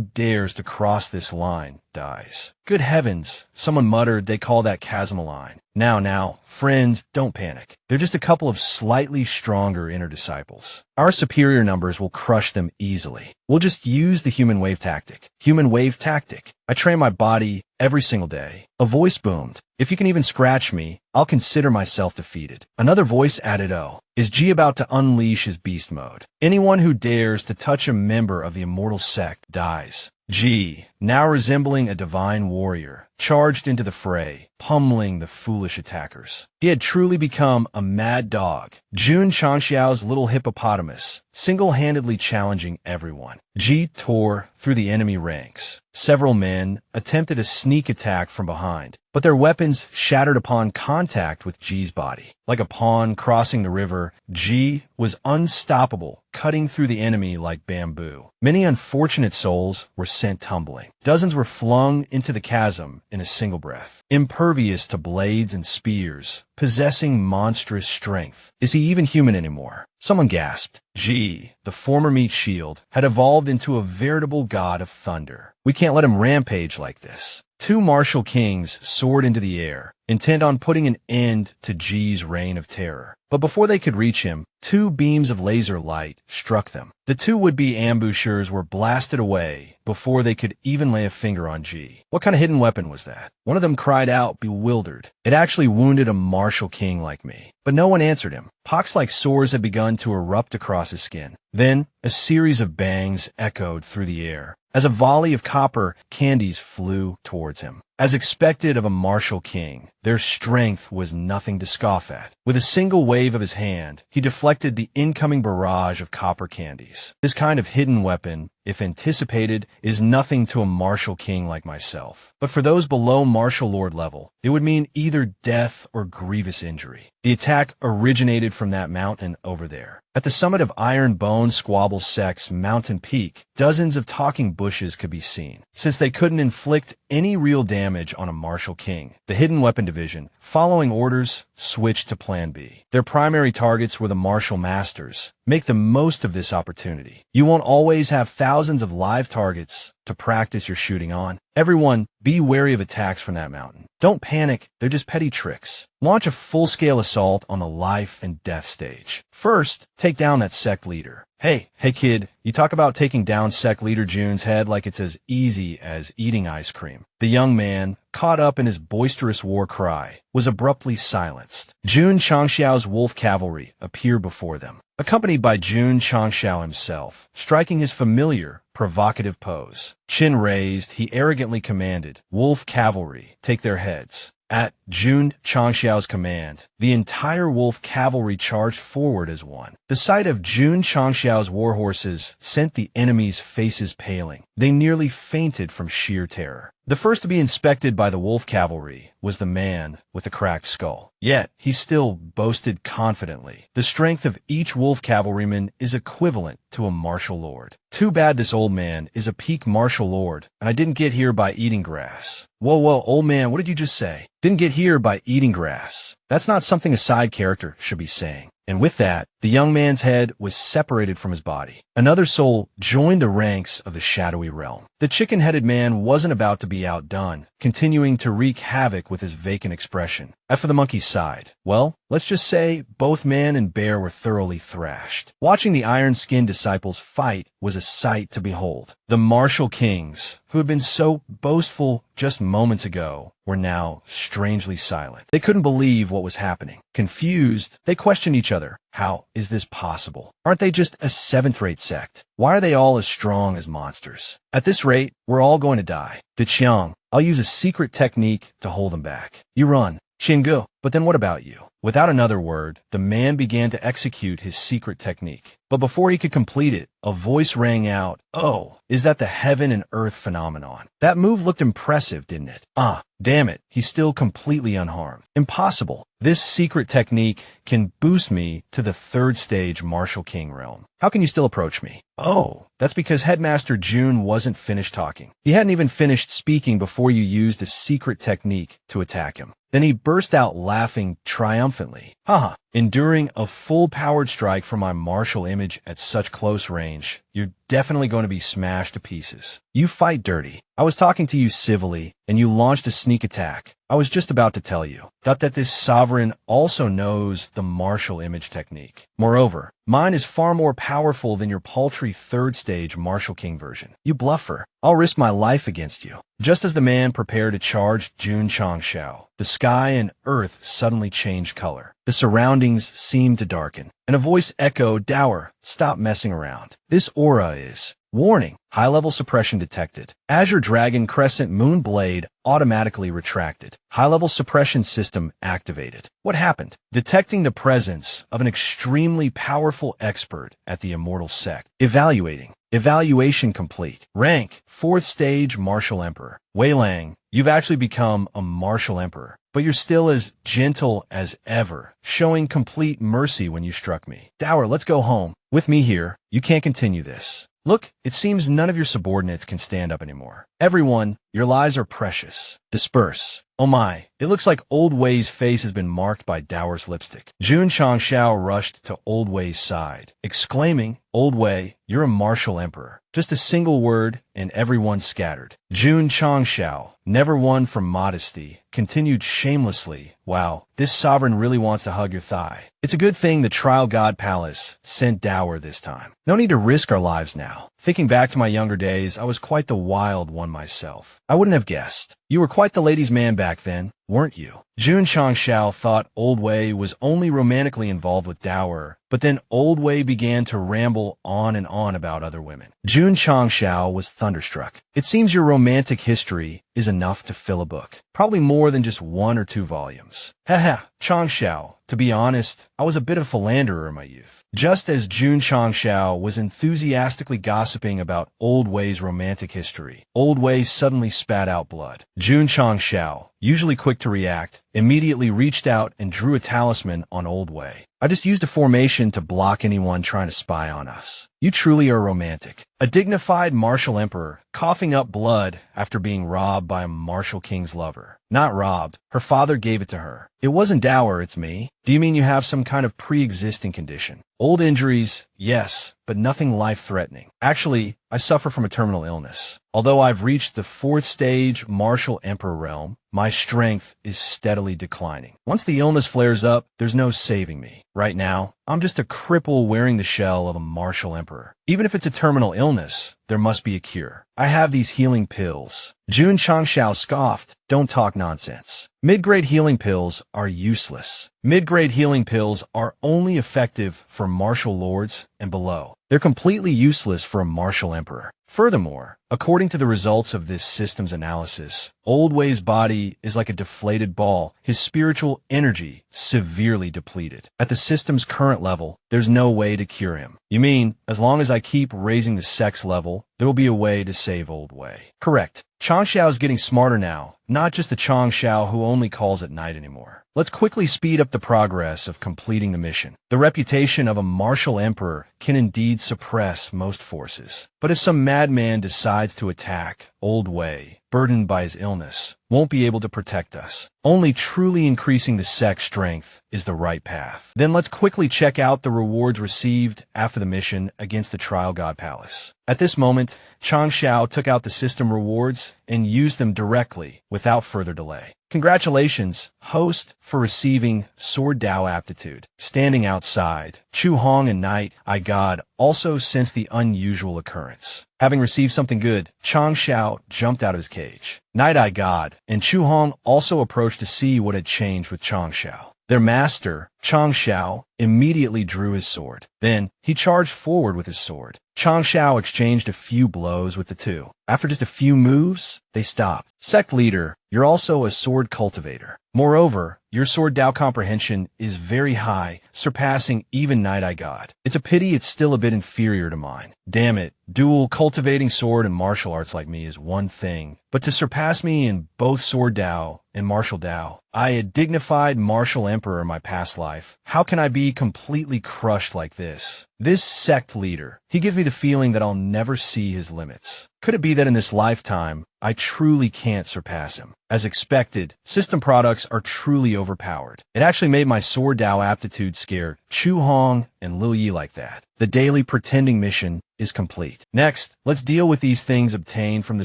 [SPEAKER 1] dares to cross this line dies. Good heavens, someone muttered they call that chasm a line. Now, friends, don't panic. They're just a couple of slightly stronger inner disciples. Our superior numbers will crush them easily. We'll just use the human wave tactic. Human wave tactic. I train my body every single day. A voice boomed. If you can even scratch me, I'll consider myself defeated. Another voice added, oh, is G about to unleash his beast mode? Anyone who dares to touch a member of the immortal sect dies. G, now resembling a divine warrior, charged into the fray, pummeling the foolish attackers. He had truly become a mad dog, Jun Changxiao's little hippopotamus, single-handedly challenging everyone. G tore through the enemy ranks. Several men attempted a sneak attack from behind, but their weapons shattered upon contact with G's body. Like a pawn crossing the river, G was unstoppable, cutting through the enemy like bamboo. Many unfortunate souls were sent tumbling. Dozens were flung into the chasm in a single breath, impervious to blades and spears, possessing monstrous strength. Is he even human anymore? Someone gasped. G, the former meat shield, had evolved into a veritable god of thunder. We can't let him rampage like this. Two martial kings soared into the air, intent on putting an end to G's reign of terror. But before they could reach him, two beams of laser light struck them. The two would-be ambushers were blasted away before they could even lay a finger on G. What kind of hidden weapon was that? One of them cried out, bewildered. It actually wounded a martial king like me. But no one answered him. Pox-like sores had begun to erupt across his skin. Then, a series of bangs echoed through the air as a volley of copper candies flew towards him. As expected of a martial king, their strength was nothing to scoff at. With a single wave of his hand, he deflected the incoming barrage of copper candies. This kind of hidden weapon, if anticipated, is nothing to a martial king like myself. But for those below martial lord level, it would mean either death or grievous injury. The attack originated from that mountain over there. At the summit of Iron Bone Squabble Sect's mountain peak, dozens of talking bushes could be seen. Since they couldn't inflict any real damage on a martial king, the Hidden Weapon Division, following orders, switched to Plan B. Their primary targets were the martial masters. Make the most of this opportunity. You won't always have thousands of live targets to practice your shooting on. Everyone, be wary of attacks from that mountain. Don't panic, they're just petty tricks. Launch a full-scale assault on the life and death stage. First, take down that sect leader. Hey kid, you talk about taking down sect leader Jun's head like it's as easy as eating ice cream. The young man, caught up in his boisterous war cry, was abruptly silenced. Jun Changxiao's wolf cavalry appeared before them, accompanied by Jun Changxiao himself, striking his familiar, provocative pose. Chin raised, he arrogantly commanded, "Wolf cavalry, take their heads." At Jun Changxiao's command, the entire wolf cavalry charged forward as one. The sight of Jun Changxiao's war horses sent the enemy's faces paling. They nearly fainted from sheer terror. The first to be inspected by the wolf cavalry was the man with the cracked skull. Yet, he still boasted confidently. The strength of each wolf cavalryman is equivalent to a martial lord. Too bad this old man is a peak martial lord, and I didn't get here by eating grass. Whoa, old man, what did you just say? Didn't get here by eating grass. That's not something a side character should be saying. And with that, the young man's head was separated from his body. Another soul joined the ranks of the shadowy realm. The chicken-headed man wasn't about to be outdone, continuing to wreak havoc with his vacant expression. As for the monkey's side, well, let's just say both man and bear were thoroughly thrashed. Watching the iron-skinned disciples fight was a sight to behold. The martial kings, who had been so boastful just moments ago, were now strangely silent. They couldn't believe what was happening. Confused, they questioned each other. How is this possible? Aren't they just a seventh-rate sect? Why are they all as strong as monsters? At this rate, we're all going to die. Deqiang, I'll use a secret technique to hold them back. You run. Xingu, but then what about you? Without another word, the man began to execute his secret technique. But before he could complete it, a voice rang out, "Oh, is that the heaven and earth phenomenon?" That move looked impressive, didn't it? Ah, damn it, he's still completely unharmed. Impossible. This secret technique can boost me to the third stage martial king realm. How can you still approach me? Oh, that's because Headmaster Jun wasn't finished talking. He hadn't even finished speaking before you used a secret technique to attack him. Then he burst out laughing triumphantly. Haha, Enduring a full-powered strike from my martial image at such close range, you're definitely going to be smashed to pieces. You fight dirty. I was talking to you civilly, and you launched a sneak attack. I was just about to tell you that this sovereign also knows the martial image technique. Moreover, mine is far more powerful than your paltry third-stage Martial King version. You bluffer. I'll risk my life against you. Just as the man prepared to charge Jun Changshao, the sky and earth suddenly changed color. The surroundings seemed to darken, and a voice echoed, "Dower, stop messing around. This aura is..." Warning, high-level suppression detected. Azure Dragon Crescent Moon Blade automatically retracted. High-level suppression system activated. What happened? Detecting the presence of an extremely powerful expert at the Immortal Sect. Evaluating. Evaluation complete. Rank, 4th stage Martial Emperor. Wei Lang, you've actually become a Martial Emperor, but you're still as gentle as ever, showing complete mercy when you struck me. Dower, let's go home. With me here, you can't continue this. Look, it seems none of your subordinates can stand up anymore. Everyone, your lives are precious. Disperse. Oh my, it looks like Old Wei's face has been marked by Dower's lipstick. Jun Changshao rushed to Old Wei's side, exclaiming, "Old Wei, you're a martial emperor." Just a single word, and everyone scattered. Jun Changshao, never one for modesty, continued shamelessly, "Wow, this sovereign really wants to hug your thigh. It's a good thing the Trial God Palace sent Dower this time. No need to risk our lives now." Thinking back to my younger days, I was quite the wild one myself. I wouldn't have guessed. You were quite the ladies' man back then, weren't you? Jun Changshao thought Old Wei was only romantically involved with Dower, but then Old Wei began to ramble on and on about other women. Jun Changshao was thunderstruck. It seems your romantic history is enough to fill a book. Probably more than just 1 or 2 volumes. Haha, Changshao, to be honest, I was a bit of a philanderer in my youth. Just as Jun Changshao was enthusiastically gossiping about Old Wei's romantic history, Old Wei suddenly spat out blood. Jun Changshao, usually quick to react, immediately reached out and drew a talisman on Old Wei. "I just used a formation to block anyone trying to spy on us. You truly are romantic." A dignified martial emperor, coughing up blood after being robbed by a martial king's lover. Not robbed. Her father gave it to her. "It wasn't Dower, it's me." "Do you mean you have some kind of pre-existing condition?" "Old injuries, yes, but nothing life-threatening. Actually, I suffer from a terminal illness. Although I've reached the 4th stage martial emperor realm, my strength is steadily declining. Once the illness flares up, there's no saving me. Right now, I'm just a cripple wearing the shell of a martial emperor. Even if it's a terminal illness, there must be a cure. I have these healing pills." Jun Changshao scoffed, "Don't talk nonsense. Mid-grade healing pills are useless. Mid-grade healing pills are only effective for martial lords and below. They're completely useless for a martial emperor. Furthermore, according to the results of this system's analysis, Old Wei's body is like a deflated ball, his spiritual energy severely depleted. At the system's current level, there's no way to cure him." "You mean, as long as I keep raising the sex level, there will be a way to save Old Wei?" "Correct. Changshao is getting smarter now, not just the Changshao who only calls at night anymore. Let's quickly speed up the progress of completing the mission. The reputation of a martial emperor can indeed suppress most forces. But if some madman decides to attack, Old Wei, burdened by his illness, won't be able to protect us. Only truly increasing the sect's strength is the right path. Then let's quickly check out the rewards received after the mission against the Trial God Palace." At this moment, Changshao took out the system rewards and used them directly without further delay. "Congratulations, host, for receiving Sword Dao aptitude. Standing outside, Chu Hong and Night I God also sensed the unusual occurrence. Having received something good, Changshao jumped out of his cage. Night I God and Chu Hong also approached to see what had changed with Changshao. Their master, Changshao, immediately drew his sword. Then, he charged forward with his sword. Changshao exchanged a few blows with the two. After just a few moves, they stopped. "Sect leader, you're also a sword cultivator. Moreover, your sword Dao comprehension is very high, surpassing even Night I God. It's a pity it's still a bit inferior to mine. Damn it, dual cultivating sword and martial arts like me is one thing, but to surpass me in both sword Dao and martial Dao, I a dignified martial emperor in my past life. How can I be completely crushed like this? This sect leader, he gives me the feeling that I'll never see his limits." Could it be that in this lifetime, I truly can't surpass him? As expected, system products are truly overpowered. It actually made my sword Dao aptitude scare Chu Hong and Lil Yi like that. The daily pretending mission is complete. Next, let's deal with these things obtained from the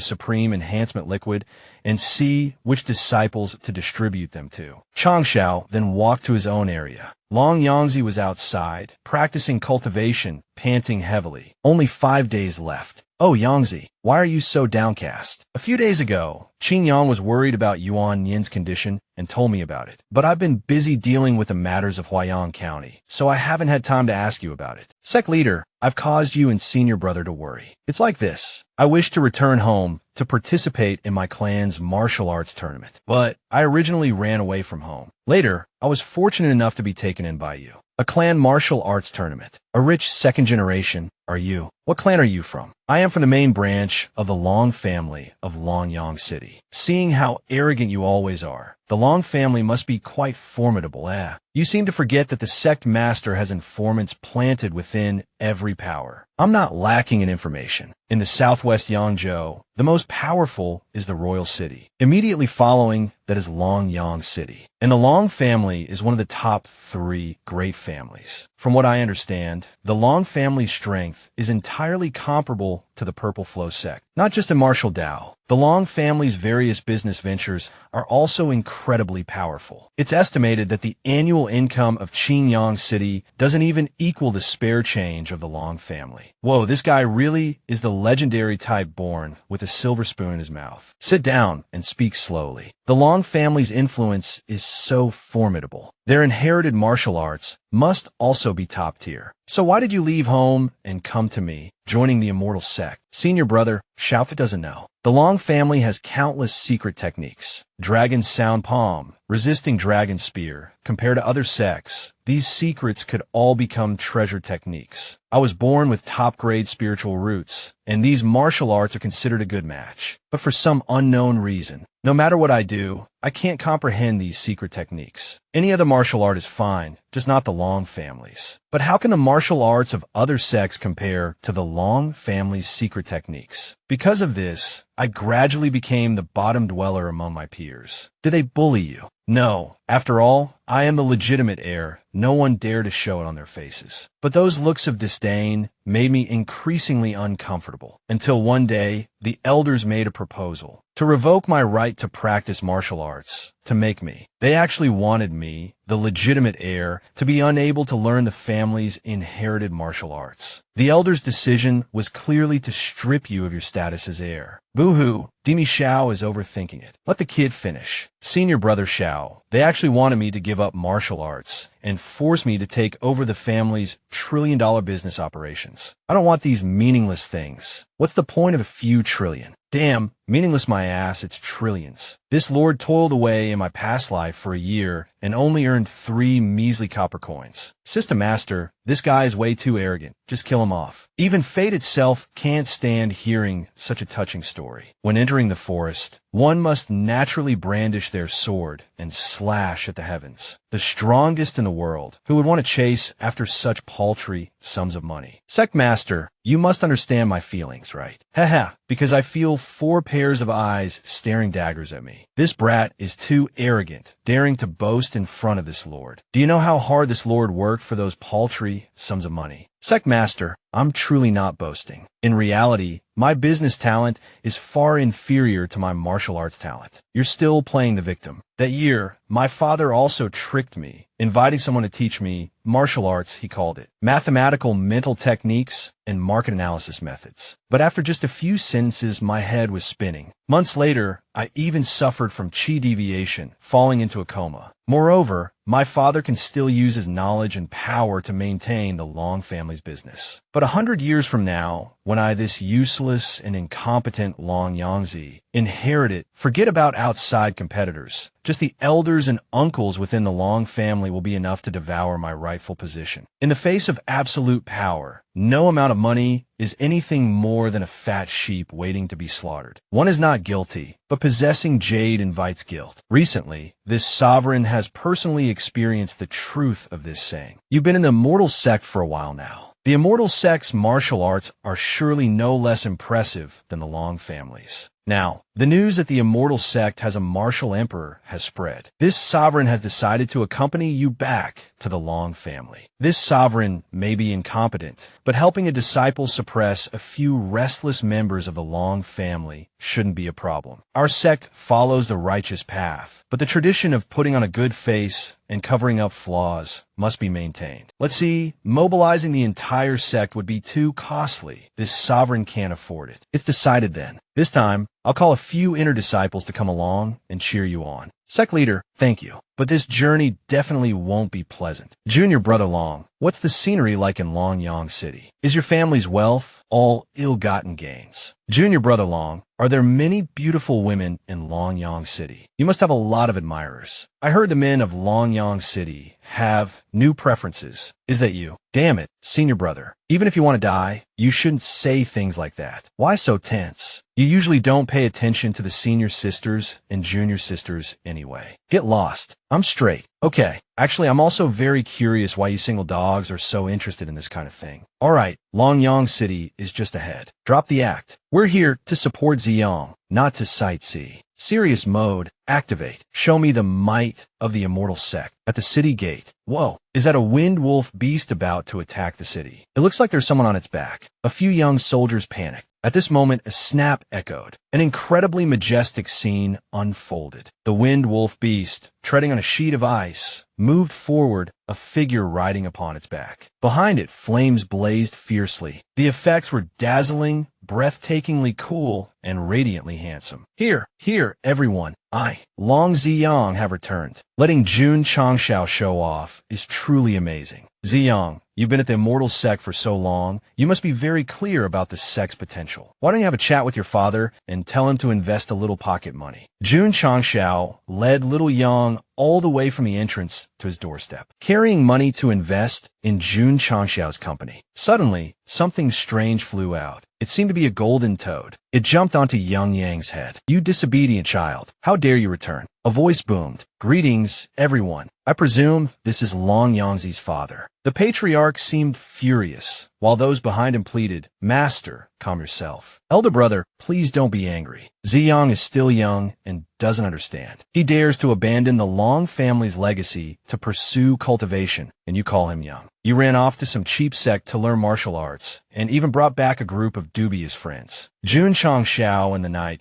[SPEAKER 1] Supreme Enhancement Liquid and see which disciples to distribute them to. Changshao then walked to his own area. Long Yangzi was outside, practicing cultivation, panting heavily. Only 5 days left. Oh, Yangzi, why are you so downcast? A few days ago, Qin Yang was worried about Yuan Yin's condition and told me about it. But I've been busy dealing with the matters of Huayang County, so I haven't had time to ask you about it. Sec Leader, I've caused you and Senior Brother to worry. It's like this. I wish to return home to participate in my clan's martial arts tournament, but I originally ran away from home. Later, I was fortunate enough to be taken in by you. A clan martial arts tournament. A rich second generation, are you? What clan are you from? I am from the main branch of the Long family of Longyang City. Seeing how arrogant you always are, the Long family must be quite formidable, eh? You seem to forget that the sect master has informants planted within every power. I'm not lacking in information. In the southwest Yangzhou, the most powerful is the royal city. Immediately following that is Longyang City. And the Long family is one of the top 3 great families. From what I understand, the Long family's strength is entirely comparable to the Purple Flow sect. Not just in martial Dao, the Long family's various business ventures are also incredibly powerful. It's estimated that the annual income of Qinyang City doesn't even equal the spare change of the Long family. Whoa, this guy really is the legendary type born with a silver spoon in his mouth. Sit down and speak slowly. The Long family's influence is so formidable. Their inherited martial arts must also be top tier. So why did you leave home and come to me, joining the immortal sect? Senior Brother, Xiaopa doesn't know. The Long family has countless secret techniques. Dragon Sound Palm, resisting Dragon Spear. Compared to other sects, these secrets could all become treasure techniques. I was born with top-grade spiritual roots, and these martial arts are considered a good match. But for some unknown reason, no matter what I do, I can't comprehend these secret techniques. Any other martial art is fine, just not the Long family's. But how can the martial arts of other sects compare to the Long family's secret techniques? Because of this, I gradually became the bottom dweller among my peers. Do they bully you? No. After all, I am the legitimate heir. No one dared to show it on their faces. But those looks of disdain made me increasingly uncomfortable, until one day, the elders made a proposal to revoke my right to practice martial arts, to make me. They actually wanted me, the legitimate heir, to be unable to learn the family's inherited martial arts. The elders' decision was clearly to strip you of your status as heir. Boo-hoo, Demi Xiao is overthinking it. Let the kid finish. Senior Brother Xiao, they actually wanted me to give up martial arts and force me to take over the family's trillion-dollar business operations. I don't want these meaningless things. What's the point of a few trillion? Damn, meaningless my ass, it's trillions. This lord toiled away in my past life for a year and only earned 3 measly copper coins. System Master, this guy is way too arrogant. Just kill him off. Even fate itself can't stand hearing such a touching story. When entering the forest, one must naturally brandish their sword and slash at the heavens. The strongest in the world, who would want to chase after such paltry sums of money. Sect Master, you must understand my feelings, right? Haha, because I feel 4 pairs of eyes staring daggers at me. This brat is too arrogant, daring to boast in front of this lord. Do you know how hard this lord worked for those paltry sums of money? Sect Master, I'm truly not boasting. In reality, my business talent is far inferior to my martial arts talent. You're still playing the victim. That year, my father also tricked me, inviting someone to teach me martial arts, he called it, mathematical mental techniques and market analysis methods. But after just a few sentences, my head was spinning. Months later, I even suffered from chi deviation, falling into a coma. Moreover, my father can still use his knowledge and power to maintain the Long family's business. But 100 years from now, when I, this useless and incompetent Long Yangzi, inherit it, forget about outside competitors. Just the elders and uncles within the Long family will be enough to devour my rightful position. In the face of absolute power, no amount of money is anything more than a fat sheep waiting to be slaughtered. One is not guilty, but possessing jade invites guilt. Recently, this sovereign has personally experienced the truth of this saying. You've been in the immortal sect for a while now. The immortal sect's martial arts are surely no less impressive than the Long family's. Now, the news that the immortal sect has a martial emperor has spread. This sovereign has decided to accompany you back to the Long family. This sovereign may be incompetent, but helping a disciple suppress a few restless members of the Long family shouldn't be a problem. Our sect follows the righteous path, but the tradition of putting on a good face and covering up flaws must be maintained. Let's see, mobilizing the entire sect would be too costly. This sovereign can't afford it. It's decided then. This time, I'll call a few inner disciples to come along and cheer you on. Sect leader, thank you. But this journey definitely won't be pleasant. Junior brother Long, what's the scenery like in Longyang City? Is your family's wealth all ill-gotten gains? Junior brother Long, are there many beautiful women in Longyang City? You must have a lot of admirers. I heard the men of Longyang City have new preferences. Is that you? Damn it, senior brother. Even if you want to die, you shouldn't say things like that. Why so tense? You usually don't pay attention to the senior sisters and junior sisters anyway. Get lost. I'm straight. Okay. Actually, I'm also very curious why you single dogs are so interested in this kind of thing. Alright, Longyang City is just ahead. Drop the act. We're here to support Ziyang, not to sightsee. Serious mode, activate. Show me the might of the immortal sect. At the city gate. Whoa, is that a wind wolf beast about to attack the city? It looks like there's someone on its back. A few young soldiers panicked. At this moment, a snap echoed. An incredibly majestic scene unfolded. The wind wolf beast, treading on a sheet of ice, moved forward, a figure riding upon its back. Behind it, flames blazed fiercely. The effects were dazzling, breathtakingly cool, and radiantly handsome. Here, everyone. I, Long Ziyang, have returned. Letting Jun Changshao show off is truly amazing. Ziyang, you've been at the immortal sect for so long, you must be very clear about the sect's potential. Why don't you have a chat with your father and tell him to invest a little pocket money? Jun Changshao led little Yang all the way from the entrance to his doorstep, carrying money to invest in Jun Changshao's company. Suddenly, something strange flew out. It seemed to be a golden toad. It jumped onto Young Yang's head. You disobedient child, how dare you return? A voice boomed. Greetings, everyone. I presume this is Long Yangzi's father. The patriarch seemed furious, while those behind him pleaded, Master, calm yourself. Elder brother, please don't be angry. Ziyang is still young and doesn't understand. He dares to abandon the Long family's legacy to pursue cultivation, and you call him young. You ran off to some cheap sect to learn martial arts, and even brought back a group of dubious friends. Jun Changshao and the night,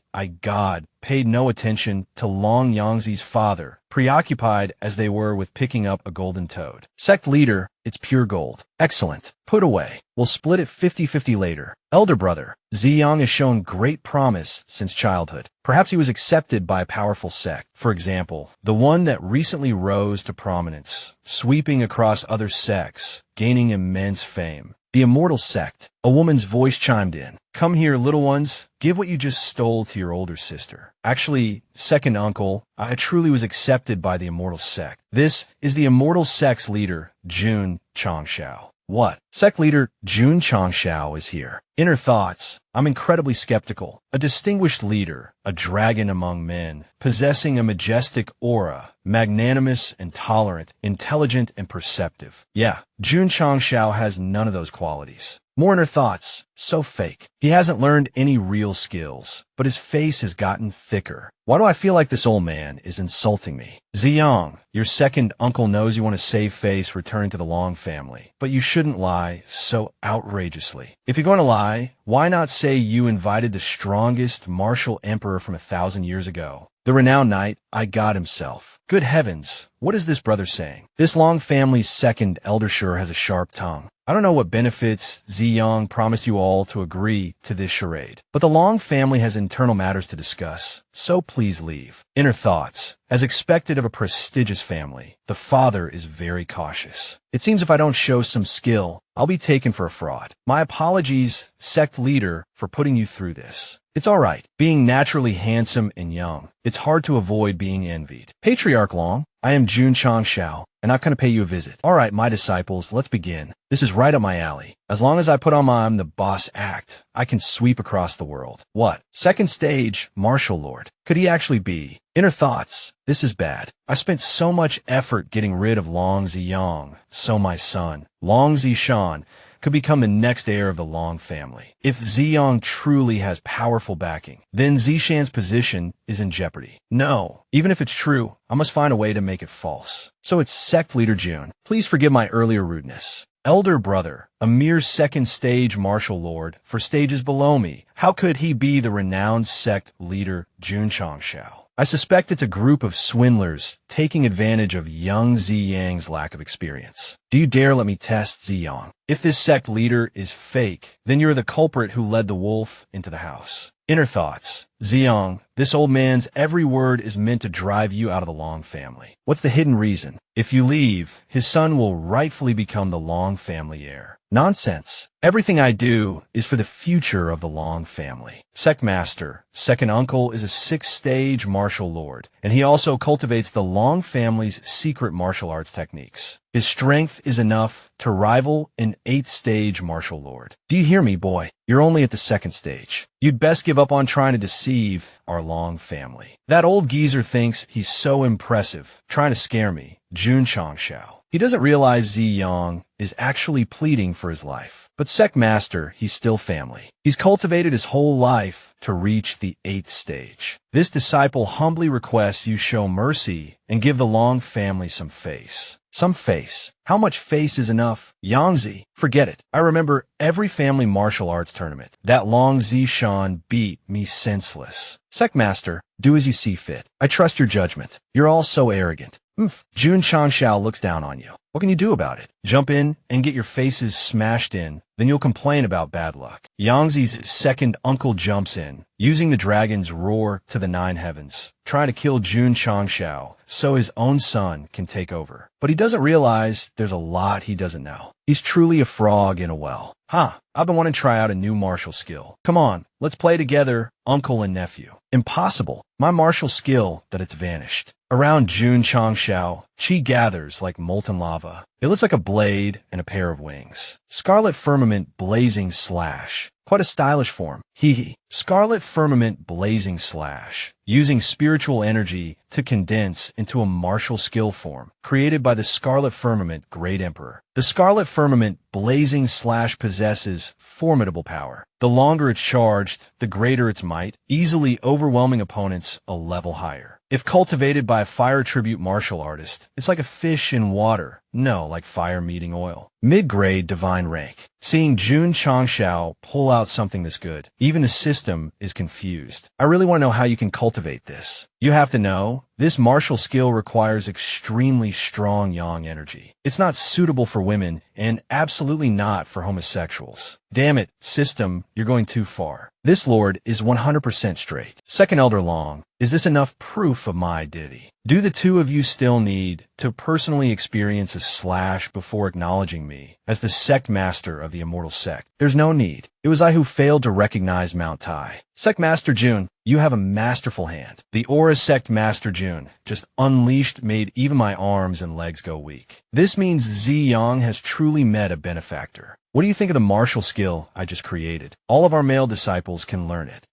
[SPEAKER 1] paid no attention to Long Yangzi's father, preoccupied as they were with picking up a golden toad. Sect leader, it's pure gold. Excellent. Put away. We'll split it 50-50 later. Elder brother, Ziyang has shown great promise since childhood. Perhaps he was accepted by a powerful sect. For example, the one that recently rose to prominence, sweeping across other sects, gaining immense fame. The immortal sect. A woman's voice chimed in. Come here, little ones. Give what you just stole to your older sister. Actually, second uncle, I truly was accepted by the immortal sect. This is the immortal sect's leader, Jun Changshao. What? Sect leader Jun Changshao is here. Inner thoughts. I'm incredibly skeptical. A distinguished leader, a dragon among men, possessing a majestic aura, magnanimous and tolerant, intelligent and perceptive. Yeah, Jun Changshao has none of those qualities. More inner thoughts. So fake. He hasn't learned any real skills, but his face has gotten thicker. Why do I feel like this old man is insulting me? Ziyang, your second uncle knows you want to save face returning to the Long family, but you shouldn't lie so outrageously. If you're going to lie, why not say you invited the strongest martial emperor from 1,000 years ago? The renowned knight, God himself. Good heavens, what is this brother saying? This Long family's second elder sure has a sharp tongue. I don't know what benefits Ziyang promised you all to agree to this charade, but the Long family has internal matters to discuss, so please leave. Inner thoughts. As expected of a prestigious family, the father is very cautious. It seems if I don't show some skill, I'll be taken for a fraud. My apologies, sect leader, for putting you through this. It's all right. Being naturally handsome and young, it's hard to avoid being envied. Patriarch Long, I am Jun Changshao, and I'm going to pay you a visit. All right, my disciples, let's begin. This is right up my alley. As long as I put on my I'm the boss act, I can sweep across the world. What? Second stage, martial lord. Could he actually be? Inner thoughts. This is bad. I spent so much effort getting rid of Long Ziyang, so my son, Long Zishan, could become the next heir of the Long family. If Ziyang truly has powerful backing, then Zishan's position is in jeopardy. No, even if it's true, I must find a way to make it false. So it's sect leader June. Please forgive my earlier rudeness. Elder brother, a mere second-stage martial lord for stages below me. How could he be the renowned sect leader Jun Changshao? I suspect it's a group of swindlers taking advantage of young Ziyang's lack of experience. Do you dare let me test Ziyang? If this sect leader is fake, then you're the culprit who led the wolf into the house. Inner thoughts. Ziyang, this old man's every word is meant to drive you out of the Long family. What's the hidden reason? If you leave, his son will rightfully become the Long family heir. Nonsense. Everything I do is for the future of the Long family. Sect Master, second uncle, is a 6th-stage martial lord, and he also cultivates the Long family's secret martial arts techniques. His strength is enough to rival an 8th-stage martial lord. Do you hear me, boy? You're only at the 2nd stage. You'd best give up on trying to deceive our Long family. That old geezer thinks he's so impressive, trying to scare me. Jun Changshao. He doesn't realize Ziyang is actually pleading for his life. But Sect Master, he's still family. He's cultivated his whole life to reach the 8th stage. This disciple humbly requests you show mercy and give the Long family some face. Some face. How much face is enough? Yangzi, forget it. I remember every family martial arts tournament. That Long Zishan beat me senseless. Sect Master, do as you see fit. I trust your judgment. You're all so arrogant. Jun Changshao looks down on you. What can you do about it? Jump in and get your faces smashed in, then you'll complain about bad luck. Yangzi's second uncle jumps in, using the dragon's roar to the 9 heavens, trying to kill Jun Changshao so his own son can take over. But he doesn't realize there's a lot he doesn't know. He's truly a frog in a well. I've been wanting to try out a new martial skill. Come on, let's play together, uncle and nephew. Impossible. My martial skill that it's vanished. Around Jun Changshao, chi gathers like molten lava. It looks like a blade and a pair of wings. Scarlet Firmament Blazing Slash. Quite a stylish form. Scarlet Firmament Blazing Slash. Using spiritual energy to condense into a martial skill form, created by the Scarlet Firmament Great Emperor. The Scarlet Firmament Blazing Slash possesses formidable power. The longer it's charged, the greater its might, easily overwhelming opponents a level higher. If cultivated by a fire tribute martial artist, it's like a fish in water. No, like fire meeting oil. Mid-grade divine rank. Seeing Jun Changshao pull out something this good, even the system is confused. I really want to know how you can cultivate this. You have to know, this martial skill requires extremely strong yang energy. It's not suitable for women and absolutely not for homosexuals. Damn it, system, you're going too far. This lord is 100% straight. Second Elder Long, is this enough proof of my identity? Do the two of you still need to personally experience a slash before acknowledging me as the sect master of the immortal sect? There's no need. It was I who failed to recognize Mount Tai. Sect Master Jun, you have a masterful hand. The aura Sect Master Jun, just unleashed, made even my arms and legs go weak. This means Ziyang has truly met a benefactor. What do you think of the martial skill I just created? All of our male disciples can learn it.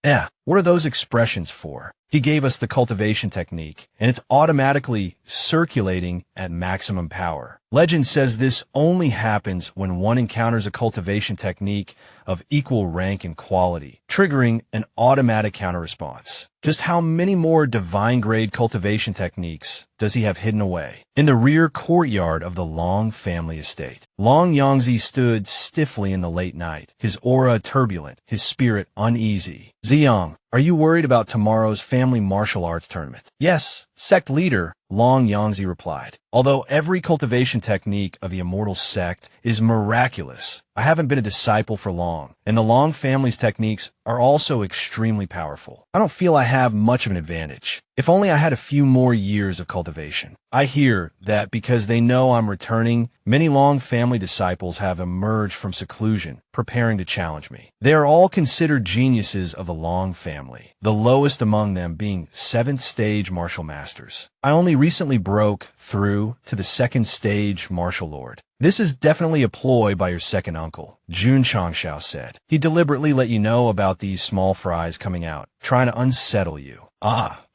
[SPEAKER 1] What are those expressions for? He gave us the cultivation technique, and it's automatically circulating at maximum power. Legend says this only happens when one encounters a cultivation technique of equal rank and quality, triggering an automatic counter-response. Just how many more divine-grade cultivation techniques does he have hidden away? In the rear courtyard of the Long family estate, Long Yangzi stood stiffly in the late night, his aura turbulent, his spirit uneasy. Ziyang, are you worried about tomorrow's family martial arts tournament? Yes, sect leader, Long Yangzi replied. Although every cultivation technique of the immortal sect is miraculous, I haven't been a disciple for long, and the Long family's techniques are also extremely powerful. I don't feel I have much of an advantage. If only I had a few more years of cultivation. I hear that because they know I'm returning, many Long family disciples have emerged from seclusion, preparing to challenge me. They are all considered geniuses of the Long family, the lowest among them being 7th stage martial masters. I only recently broke through to the 2nd stage martial lord. This is definitely a ploy by your second uncle, Jun Changshao said. He deliberately let you know about these small fries coming out, trying to unsettle you.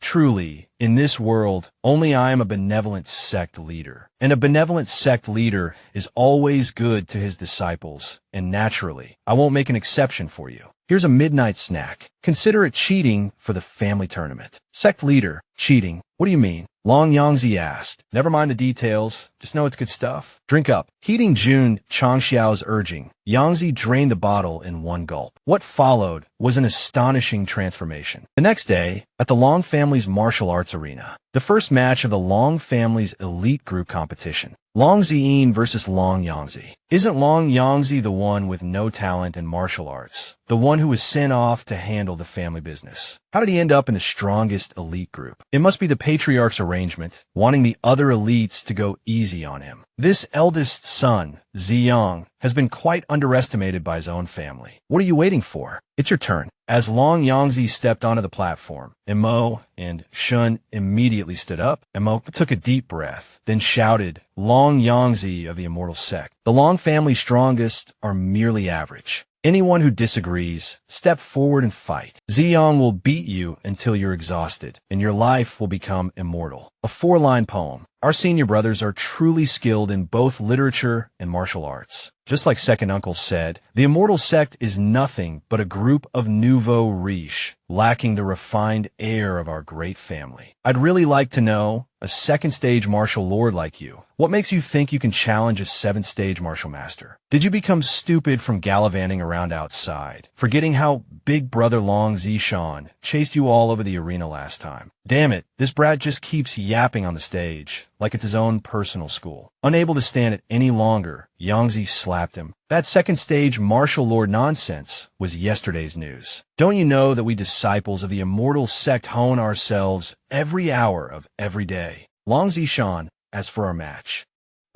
[SPEAKER 1] Truly, in this world, only I am a benevolent sect leader. And a benevolent sect leader is always good to his disciples, and naturally, I won't make an exception for you. Here's a midnight snack. Consider it cheating for the family tournament. Sect leader, cheating. What do you mean? Long Yangzi asked. Never mind the details. Just know it's good stuff. Drink up. Heeding Jun Changxiao's urging, Yangzi drained the bottle in one gulp. What followed was an astonishing transformation. The next day, at the Long family's martial arts arena, the first match of the Long family's elite group competition. Long Ziyin versus Long Yangzi. Isn't Long Yangzi the one with no talent in martial arts? The one who was sent off to handle the family business? How did he end up in the strongest elite group? It must be the patriarch's arrangement, wanting the other elites to go easy on him. This eldest son, Ziyang, has been quite underestimated by his own family. What are you waiting for? It's your turn. As Long Yangzi stepped onto the platform, Mo and Shun immediately stood up. Mo took a deep breath, then shouted, Long Yangzi of the Immortal Sect. The Long family's strongest are merely average. Anyone who disagrees, step forward and fight. Ziyang will beat you until you're exhausted, and your life will become immortal. A 4-line poem. Our senior brothers are truly skilled in both literature and martial arts. Just like Second Uncle said, the Immortal Sect is nothing but a group of nouveau riche, lacking the refined air of our great family. I'd really like to know, a second-stage martial lord like you, what makes you think you can challenge a 7th-stage martial master? Did you become stupid from gallivanting around outside, forgetting how Big Brother Long Zishan chased you all over the arena last time? Damn it, this brat just keeps yapping on the stage, like it's his own personal school. Unable to stand it any longer, Yangzi slapped him. That second-stage martial lord nonsense was yesterday's news. Don't you know that we disciples of the Immortal Sect hone ourselves every hour of every day? Long Zishan, as for our match,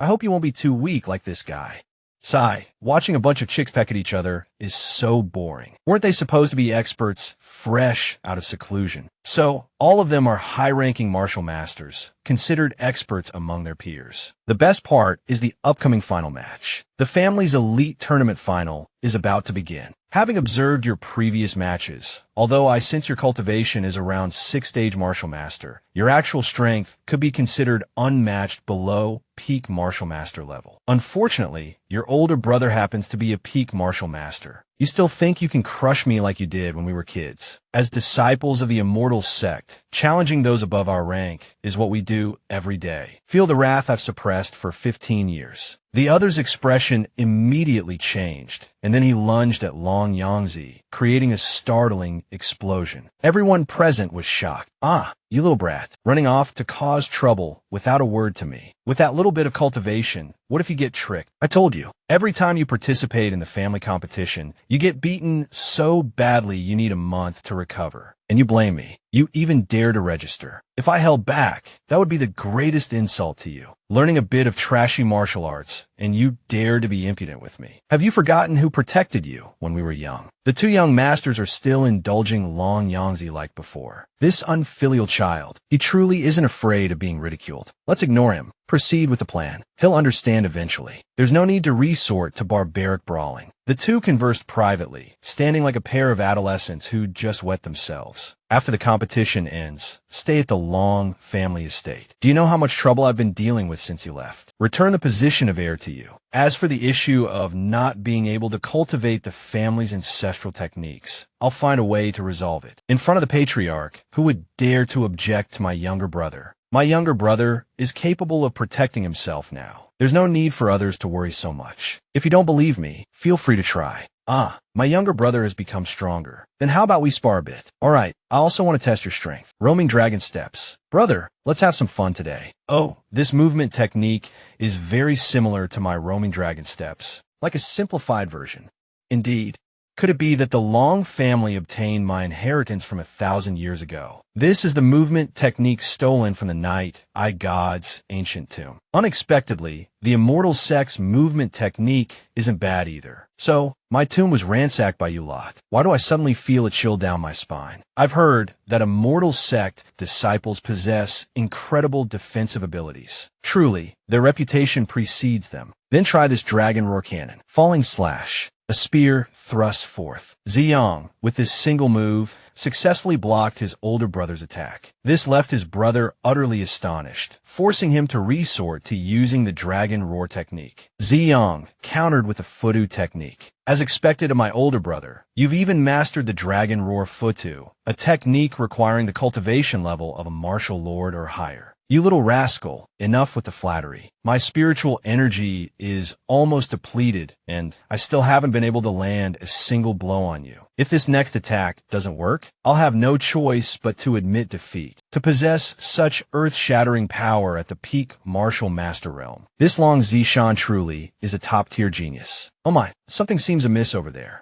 [SPEAKER 1] I hope you won't be too weak like this guy. Sigh, watching a bunch of chicks peck at each other is so boring. Weren't they supposed to be experts, fresh out of seclusion? So, all of them are high-ranking martial masters, considered experts among their peers. The best part is the upcoming final match. The family's elite tournament final is about to begin. Having observed your previous matches, although I sense your cultivation is around 6th-stage martial master, your actual strength could be considered unmatched below peak martial master level. Unfortunately, your older brother happens to be a peak martial master. You still think you can crush me like you did when we were kids. As disciples of the Immortal Sect, challenging those above our rank is what we do every day. Feel the wrath I've suppressed for 15 years. The other's expression immediately changed, and then he lunged at Long Yangzi, creating a startling explosion. Everyone present was shocked. Ah, you little brat, running off to cause trouble without a word to me. With that little bit of cultivation, what if you get tricked? I told you, every time you participate in the family competition, you get beaten so badly you need a month to recover. And you blame me. You even dare to register. If I held back, that would be the greatest insult to you. Learning a bit of trashy martial arts, and you dare to be impudent with me. Have you forgotten who protected you when we were young? The 2 young masters are still indulging Long Yangzi like before. This unfilial child, he truly isn't afraid of being ridiculed. Let's ignore him. Proceed with the plan. He'll understand eventually. There's no need to resort to barbaric brawling. The 2 conversed privately, standing like a pair of adolescents who just wet themselves. After the competition ends, stay at the Long family estate. Do you know how much trouble I've been dealing with since you left? Return the position of heir to you. As for the issue of not being able to cultivate the family's ancestral techniques, I'll find a way to resolve it. In front of the patriarch, who would dare to object to my younger brother? My younger brother is capable of protecting himself now. There's no need for others to worry so much. If you don't believe me, feel free to try. Ah, my younger brother has become stronger. Then how about we spar a bit? Alright, I also want to test your strength. Roaming dragon steps. Brother, let's have some fun today. Oh, this movement technique is very similar to my roaming dragon steps, like a simplified version. Indeed. Could it be that the Long family obtained my inheritance from 1,000 years ago? This is the movement technique stolen from the Night I God's ancient tomb. Unexpectedly, the Immortal Sect's movement technique isn't bad either. So, my tomb was ransacked by you lot. Why do I suddenly feel a chill down my spine? I've heard that Immortal Sect disciples possess incredible defensive abilities. Truly, their reputation precedes them. Then try this Dragon Roar Cannon. Falling Slash. A spear thrust forth. Ziyang, with this single move, successfully blocked his older brother's attack. This left his brother utterly astonished, forcing him to resort to using the Dragon Roar technique. Ziyang countered with the Futu technique. As expected of my older brother, you've even mastered the Dragon Roar Futu, a technique requiring the cultivation level of a martial lord or higher. You little rascal, enough with the flattery. My spiritual energy is almost depleted, and I still haven't been able to land a single blow on you. If this next attack doesn't work, I'll have no choice but to admit defeat. To possess such earth-shattering power at the peak martial master realm, this Long Zishan truly is a top-tier genius. Oh my, something seems amiss over there.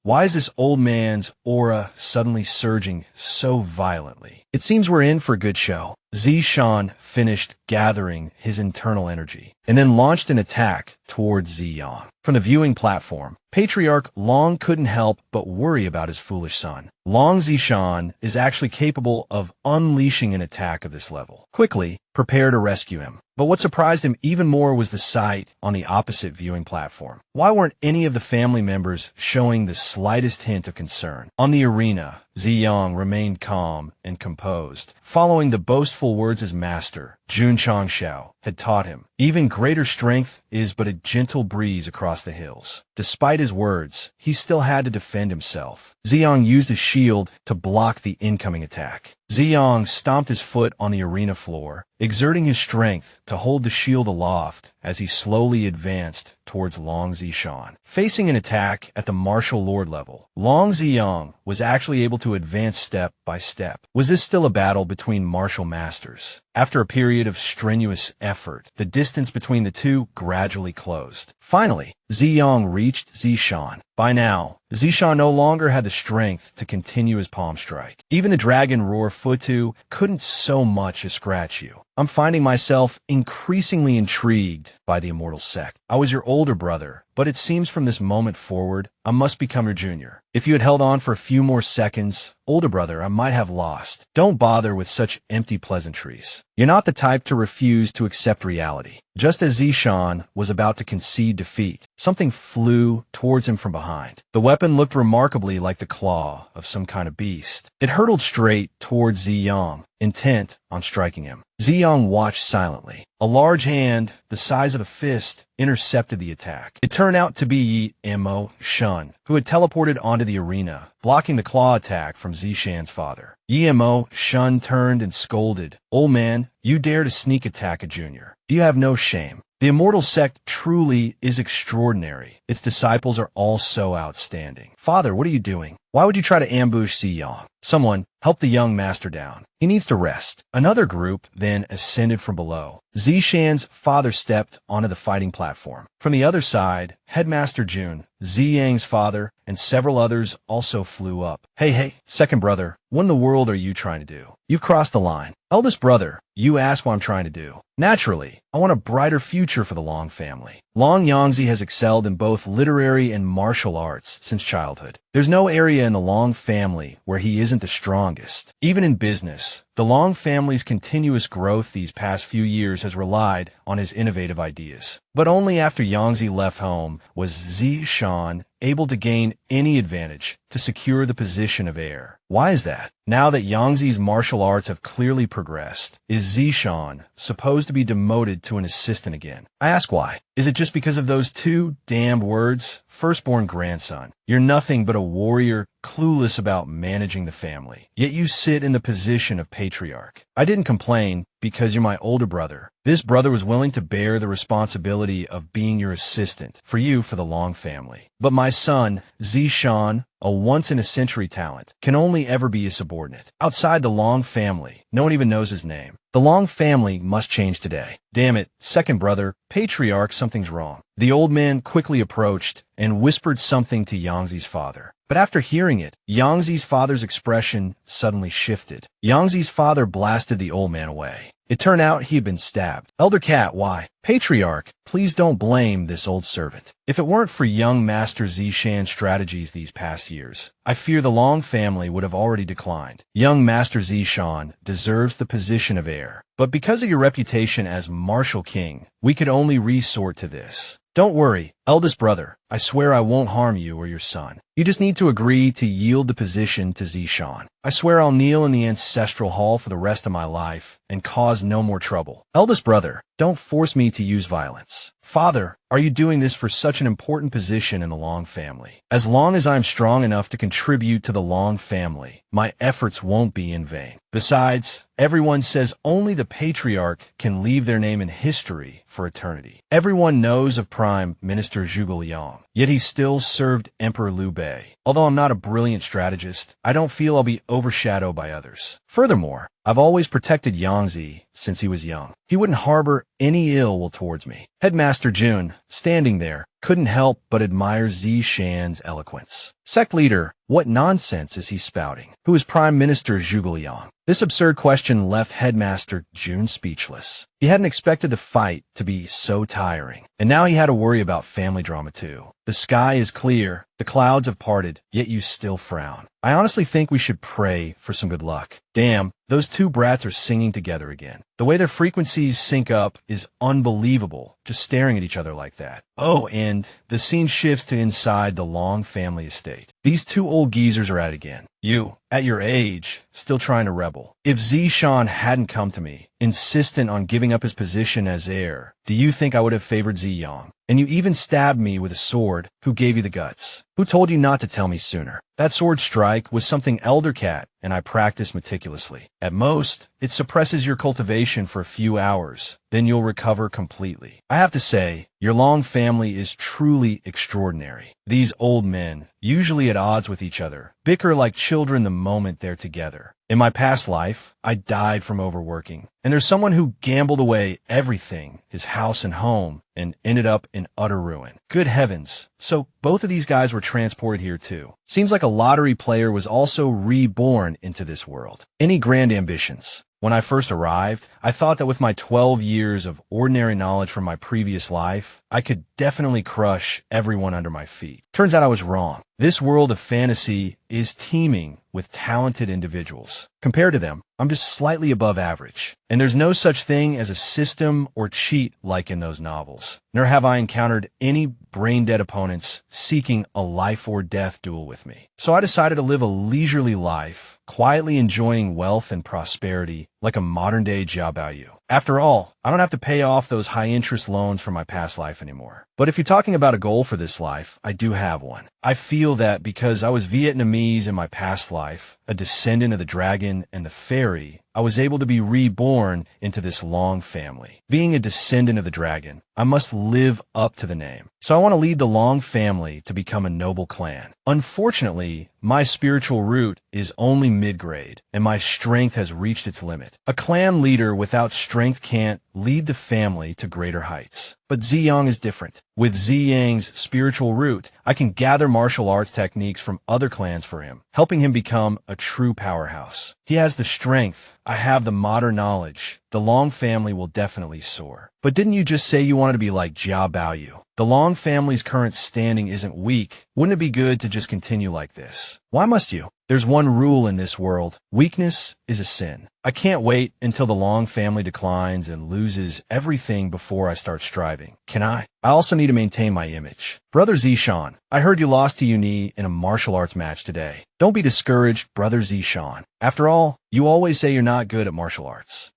[SPEAKER 1] Why is this old man's aura suddenly surging so violently? It seems we're in for a good show. Zishan finished gathering his internal energy and then launched an attack towards Ziyang. From the viewing platform, Patriarch Long couldn't help but worry about his foolish son. Long Zishan is actually capable of unleashing an attack of this level. Quickly, prepare to rescue him. But what surprised him even more was the sight on the opposite viewing platform. Why weren't any of the family members showing the slightest hint of concern? On the arena, Ziyang remained calm and composed, following the boastful words his master, Jun Changshao, had taught him. Even greater strength is but a gentle breeze across the hills. Despite his words, he still had to defend himself. Ziyang used his shield to block the incoming attack. Ziyang stomped his foot on the arena floor, exerting his strength to hold the shield aloft as he slowly advanced towards Long Zishan. Facing an attack at the martial lord level, Long Ziyang was actually able to advance step by step. Was this still a battle between martial masters? After a period of strenuous effort, the distance between the two gradually closed. Finally, Ziyang reached Zishan. By now, Zishan no longer had the strength to continue his palm strike. Even the Dragon Roar Futu couldn't so much as scratch you. I'm finding myself increasingly intrigued by the immortal sect. I was your older brother, but it seems from this moment forward, I must become your junior. If you had held on for a few more seconds, older brother, I might have lost. Don't bother with such empty pleasantries. You're not the type to refuse to accept reality. Just as Zishan was about to concede defeat, something flew towards him from behind. The weapon looked remarkably like the claw of some kind of beast. It hurtled straight towards Ziyang, intent on striking him. Ziyang watched silently. A large hand, the size of a fist, intercepted the attack. It turned out to be Yi Mo Shun, who had teleported onto the arena, blocking the claw attack from Zishan's father. Yi Mo Shun turned and scolded, "Old man, you dare to sneak attack a junior. Do you have no shame?" The immortal sect truly is extraordinary. Its disciples are all so outstanding. Father, what are you doing? Why would you try to ambush Ziyang? Someone, help the young master down. He needs to rest. Another group then ascended from below. Zishan's father stepped onto the fighting platform. From the other side, Headmaster Jun, Ziyang's father, and several others also flew up. Hey, second brother, what in the world are you trying to do? You've crossed the line. Eldest brother, you asked what I'm trying to do. Naturally, I want a brighter future for the Long family. Long Yangzi has excelled in both literary and martial arts since childhood. There's no area in the Long family where he isn't the strongest. Even in business, the Long family's continuous growth these past few years has relied on his innovative ideas. But only after Yangzi left home was Zishan able to gain any advantage to secure the position of heir. Why is that? Now that Yangzi's martial arts have clearly progressed, is Zishan supposed to be demoted to an assistant again? I ask why. Is it just because of those two damned words? Firstborn grandson. You're nothing but a warrior, clueless about managing the family. Yet you sit in the position of patriarch. I didn't complain because you're my older brother. This brother was willing to bear the responsibility of being your assistant for the Long family. But my son, Zishan, a once-in-a-century talent, can only ever be a subordinate. Outside the Long family, no one even knows his name. The Long family must change today. Damn it, second brother, patriarch, something's wrong. The old man quickly approached and whispered something to Yangzi's father. But after hearing it, Yangzi's father's expression suddenly shifted. Yangzi's father blasted the old man away. It turned out he had been stabbed. Elder Cat, why? Patriarch, please don't blame this old servant. If it weren't for young Master Zishan's strategies these past years, I fear the Long family would have already declined. Young Master Zishan deserves the position of heir. But because of your reputation as martial king, we could only resort to this. Don't worry, eldest brother. I swear I won't harm you or your son. You just need to agree to yield the position to Zishan. I swear I'll kneel in the ancestral hall for the rest of my life and cause no more trouble. Eldest brother, don't force me to use violence. Father, are you doing this for such an important position in the Long family? As long as I'm strong enough to contribute to the Long family, my efforts won't be in vain. Besides, everyone says only the patriarch can leave their name in history for eternity. Everyone knows of Prime Minister Zhuge Liang, yet he still served Emperor Liu Bei. Although I'm not a brilliant strategist, I don't feel I'll be overshadowed by others. Furthermore, I've always protected Yangzi since he was young. He wouldn't harbor any ill will towards me. Headmaster Jun, standing there, couldn't help but admire Zishan's eloquence. Sect leader, what nonsense is he spouting? Who is Prime Minister Zhuge Liang? This absurd question left Headmaster Jun speechless. He hadn't expected the fight to be so tiring, and now he had to worry about family drama too. The sky is clear, the clouds have parted, yet you still frown. I honestly think we should pray for some good luck. Damn, those two brats are singing together again. The way their frequencies sync up is unbelievable, just staring at each other like that. Oh, and the scene shifts to inside the Long family estate. These two old geezers are at it again. You, at your age, still trying to rebel. If Zishan hadn't come to me, insistent on giving up his position as heir, do you think I would have favored Ziyang? And you even stabbed me with a sword. Who gave you the guts? Who told you not to tell me sooner? That sword strike was something Elder Cat and I practiced meticulously. At most, it suppresses your cultivation for a few hours, then you'll recover completely. I have to say, your Long family is truly extraordinary. These old men, usually at odds with each other, bicker like children the moment they're together. In my past life, I died from overworking, and there's someone who gambled away everything, his house and home, and ended up in utter ruin. Good heavens. So both of these guys were transported here too. Seems like a lottery player was also reborn into this world. Any grand ambitions? When I first arrived, I thought that with my 12 years of ordinary knowledge from my previous life, I could definitely crush everyone under my feet. Turns out I was wrong. This world of fantasy is teeming with talented individuals. Compared to them, I'm just slightly above average. And there's no such thing as a system or cheat like in those novels. Nor have I encountered any brain-dead opponents seeking a life or death duel with me. So I decided to live a leisurely life, quietly enjoying wealth and prosperity like a modern-day Jia Baoyu. After all, I don't have to pay off those high-interest loans from my past life anymore. But if you're talking about a goal for this life, I do have one. I feel that because I was Vietnamese in my past life, a descendant of the dragon and the fairy, I was able to be reborn into this Long family. Being a descendant of the dragon, I must live up to the name. So I want to lead the Long family to become a noble clan. Unfortunately, my spiritual root is only mid-grade, and my strength has reached its limit. A clan leader without strength can't lead the family to greater heights. But Ziyang is different. With Ziyang's spiritual root, I can gather martial arts techniques from other clans for him, helping him become a true powerhouse. He has the strength. I have the modern knowledge. The Long family will definitely soar. But didn't you just say you wanted to be like Jia Baoyu? The Long family's current standing isn't weak. Wouldn't it be good to just continue like this? Why must you? There's one rule in this world. Weakness is a sin. I can't wait until the Long family declines and loses everything before I start striving. Can I? I also need to maintain my image. Brother Zishan, I heard you lost to Uni in a martial arts match today. Don't be discouraged, Brother Zishan. After all, you always say you're not good at martial arts.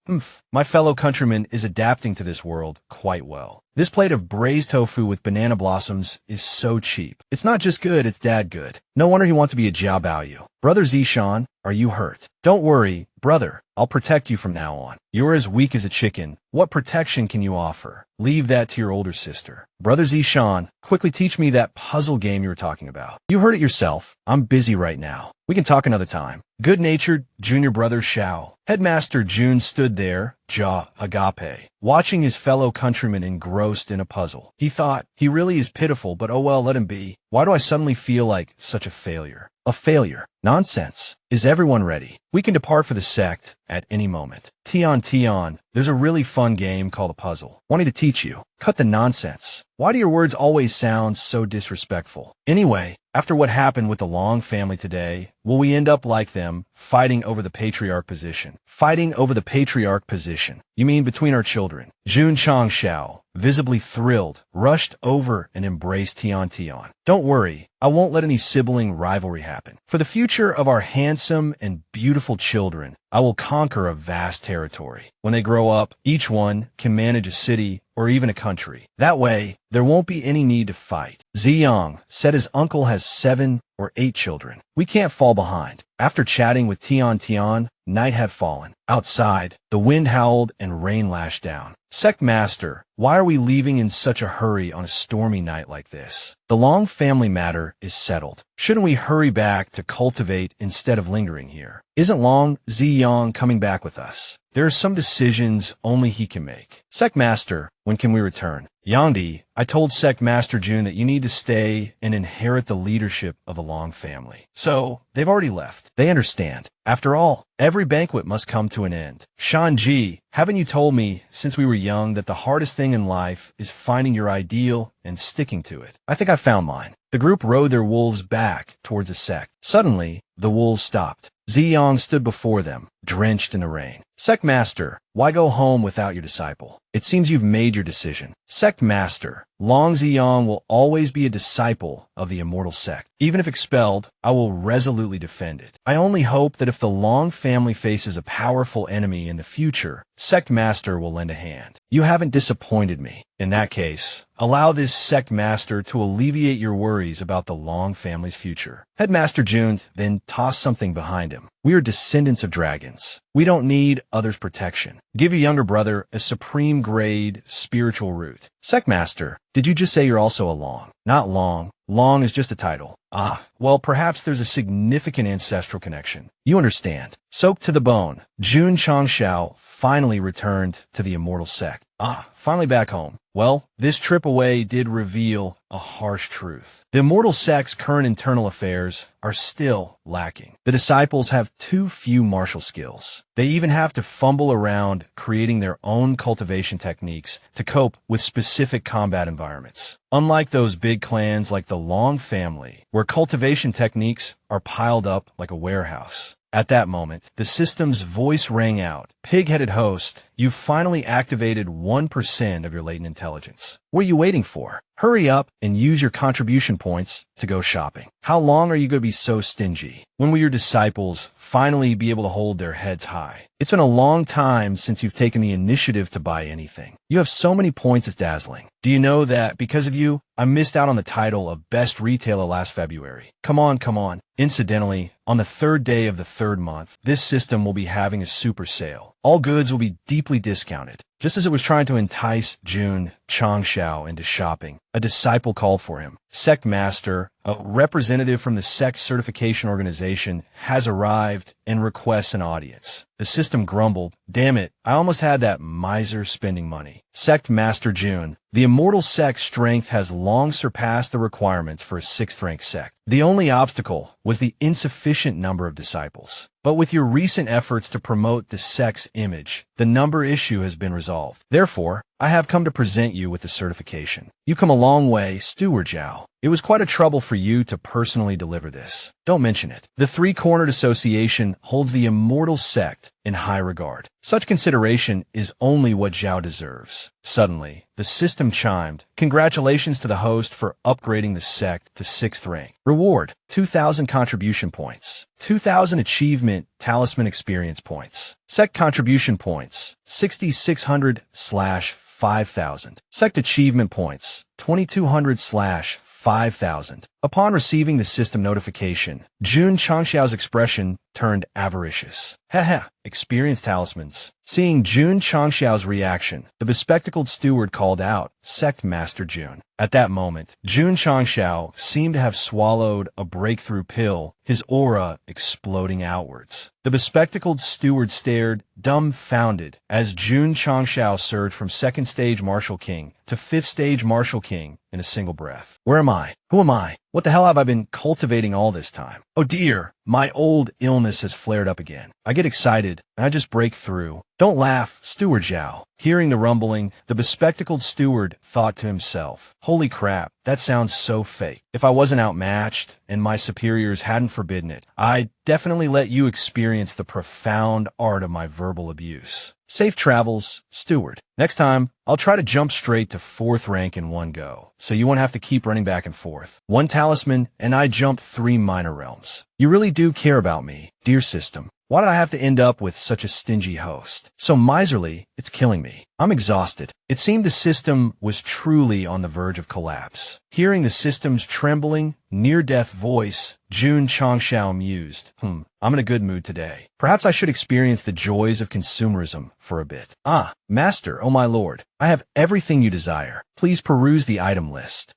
[SPEAKER 1] My fellow countryman is adapting to this world quite well. This plate of braised tofu with banana blossoms is so cheap. It's not just good, it's dad good. No wonder he wants to be a Jia Baoyu. Brother Zishan, are you hurt? Don't worry, brother. I'll protect you from now on. You're as weak as a chicken. What protection can you offer? Leave that to your older sister. Brother Zishan, quickly teach me that puzzle game you were talking about. You heard it yourself. I'm busy right now. We can talk another time. Good-natured junior brother Xiao. Headmaster Jun stood there, jaw agape, watching his fellow countryman engrossed in a puzzle. He thought, he really is pitiful, but oh well, let him be. Why do I suddenly feel like such a failure? A failure? Nonsense. Is everyone ready? We can depart for the sect at any moment. Tion, there's a really fun game called a puzzle. Wanting to teach you. Cut the nonsense. Why do your words always sound so disrespectful? Anyway, after what happened with the Long family today, will we end up like them, fighting over the patriarch position? Fighting over the patriarch position. You mean between our children? Jun Changshao, visibly thrilled, rushed over and embraced Tian Tian. Don't worry, I won't let any sibling rivalry happen. For the future of our handsome and beautiful children, I will conquer a vast territory. When they grow up, each one can manage a city or even a country. That way, there won't be any need to fight. Ziyang said his uncle has 7 or 8 children. We can't fall behind. After chatting with Tian Tian, night had fallen. Outside, the wind howled and rain lashed down. Sect Master, why are we leaving in such a hurry on a stormy night like this? The Long family matter is settled. Shouldn't we hurry back to cultivate instead of lingering here? Isn't Long Ziyang coming back with us? There are some decisions only he can make. Sect Master, when can we return? Yangdi, I told Sect Master Jun that you need to stay and inherit the leadership of the Long family. So, they've already left. They understand. After all, every banquet must come to an end. Shanji, haven't you told me, since we were young, that the hardest thing in life is finding your ideal and sticking to it? I think I found mine. The group rode their wolves back towards the sect. Suddenly, the wolves stopped. Ziyang stood before them, drenched in the rain. Sect Master, why go home without your disciple? It seems you've made your decision. Sect Master, Long Ziyang will always be a disciple of the immortal sect. Even if expelled, I will resolutely defend it. I only hope that if the Long family faces a powerful enemy in the future, Sect Master will lend a hand. You haven't disappointed me. In that case, allow this Sect Master to alleviate your worries about the Long family's future. Headmaster Jun then tossed something behind him. We are descendants of dragons. We don't need others' protection. Give your younger brother a supreme grade spiritual root. Sect Master, did you just say you're also a Long? Not Long. Long is just a title. Ah, well, perhaps there's a significant ancestral connection. You understand. Soaked to the bone, Jun Changshao finally returned to the immortal sect. Ah, finally back home. Well, this trip away did reveal a harsh truth. The immortal sect's current internal affairs are still lacking. The disciples have too few martial skills. They even have to fumble around creating their own cultivation techniques to cope with specific combat environments. Unlike those big clans like the Long family, where cultivation techniques are piled up like a warehouse. At that moment, the system's voice rang out. Pig-headed host, you've finally activated 1% of your latent intelligence. What are you waiting for? Hurry up and use your contribution points to go shopping. How long are you going to be so stingy? When will your disciples finally be able to hold their heads high? It's been a long time since you've taken the initiative to buy anything. You have so many points, it's dazzling. Do you know that because of you, I missed out on the title of Best Retailer last February? Come on, come on. Incidentally, on the 3rd day of the 3rd month, this system will be having a super sale. All goods will be deeply discounted. Just as it was trying to entice Jun Changshao into shopping, a disciple called for him. Sect Master, a representative from the sect certification organization, has arrived and requests an audience. The system grumbled, damn it, I almost had that miser spending money. Sect Master Jun, the immortal sect's strength has long surpassed the requirements for a 6th rank sect. The only obstacle was the insufficient number of disciples. But with your recent efforts to promote the sect's image, the number issue has been resolved. Therefore, I have come to present you with the certification. You've come a long way, Steward Zhao. It was quite a trouble for you to personally deliver this. Don't mention it. The Three-Cornered Association holds the immortal sect in high regard. Such consideration is only what Zhao deserves. Suddenly, the system chimed. Congratulations to the host for upgrading the sect to 6th rank. Reward, 2,000 contribution points. 2,000 achievement talisman experience points. Sect contribution points, 6,600/5,000. Sect achievement points, 2,200/5,000. Upon receiving the system notification, Jun Changshao's expression turned avaricious. Heh, experience talismans. Seeing Jun Changshao's reaction, the bespectacled steward called out, Sect Master Jun. At that moment, Jun Changshao seemed to have swallowed a breakthrough pill, his aura exploding outwards. The bespectacled steward stared, dumbfounded, as Jun Changshao surged from 2nd stage Martial King to 5th stage Martial King in a single breath. Where am I? Who am I? What the hell have I been cultivating all this time? Oh dear, my old illness has flared up again. I get excited, and I just break through. Don't laugh, Steward Zhao. Hearing the rumbling, the bespectacled steward thought to himself, holy crap, that sounds so fake. If I wasn't outmatched, and my superiors hadn't forbidden it, I'd definitely let you experience the profound art of my verbal abuse. Safe travels, steward. Next time, I'll try to jump straight to 4th rank in one go, so you won't have to keep running back and forth. 1 talisman, and I jumped 3 minor realms. You really do care about me, dear system. Why did I have to end up with such a stingy host? So miserly, it's killing me. I'm exhausted. It seemed the system was truly on the verge of collapse. Hearing the system's trembling, near-death voice, Jun Changshao mused, I'm in a good mood today. Perhaps I should experience the joys of consumerism for a bit. Ah, master, oh my lord, I have everything you desire. Please peruse the item list.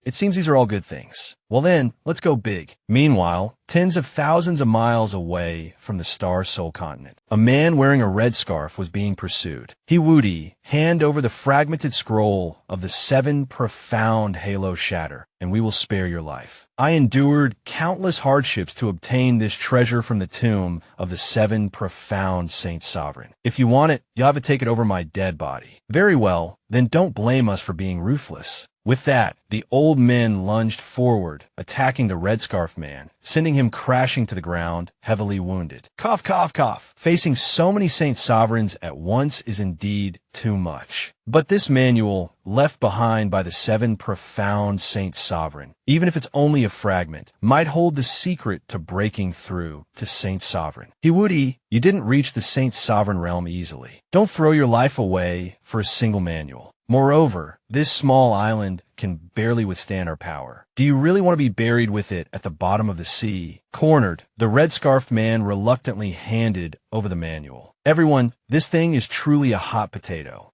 [SPEAKER 1] It seems these are all good things. Well then, let's go big. Meanwhile, tens of thousands of miles away from the Star Soul continent, a man wearing a red scarf was being pursued. He Woody, hand over the fragmented scroll of the 7 profound halo shatter, and we will spare your life. I endured countless hardships to obtain this treasure from the tomb of the 7 profound Saint Sovereign. If you want it, you'll have to take it over my dead body. Very well, then don't blame us for being ruthless. With that, the old men lunged forward, attacking the red scarf man, sending him crashing to the ground, heavily wounded. Cough, cough, cough. Facing so many Saint Sovereigns at once is indeed too much. But this manual, left behind by the 7 profound Saint Sovereign, even if it's only a fragment, might hold the secret to breaking through to Saint Sovereign. Hiwudi, you didn't reach the Saint Sovereign realm easily. Don't throw your life away for a single manual. Moreover, this small island can barely withstand our power. Do you really want to be buried with it at the bottom of the sea? Cornered, the red-scarfed man reluctantly handed over the manual. Everyone, this thing is truly a hot potato.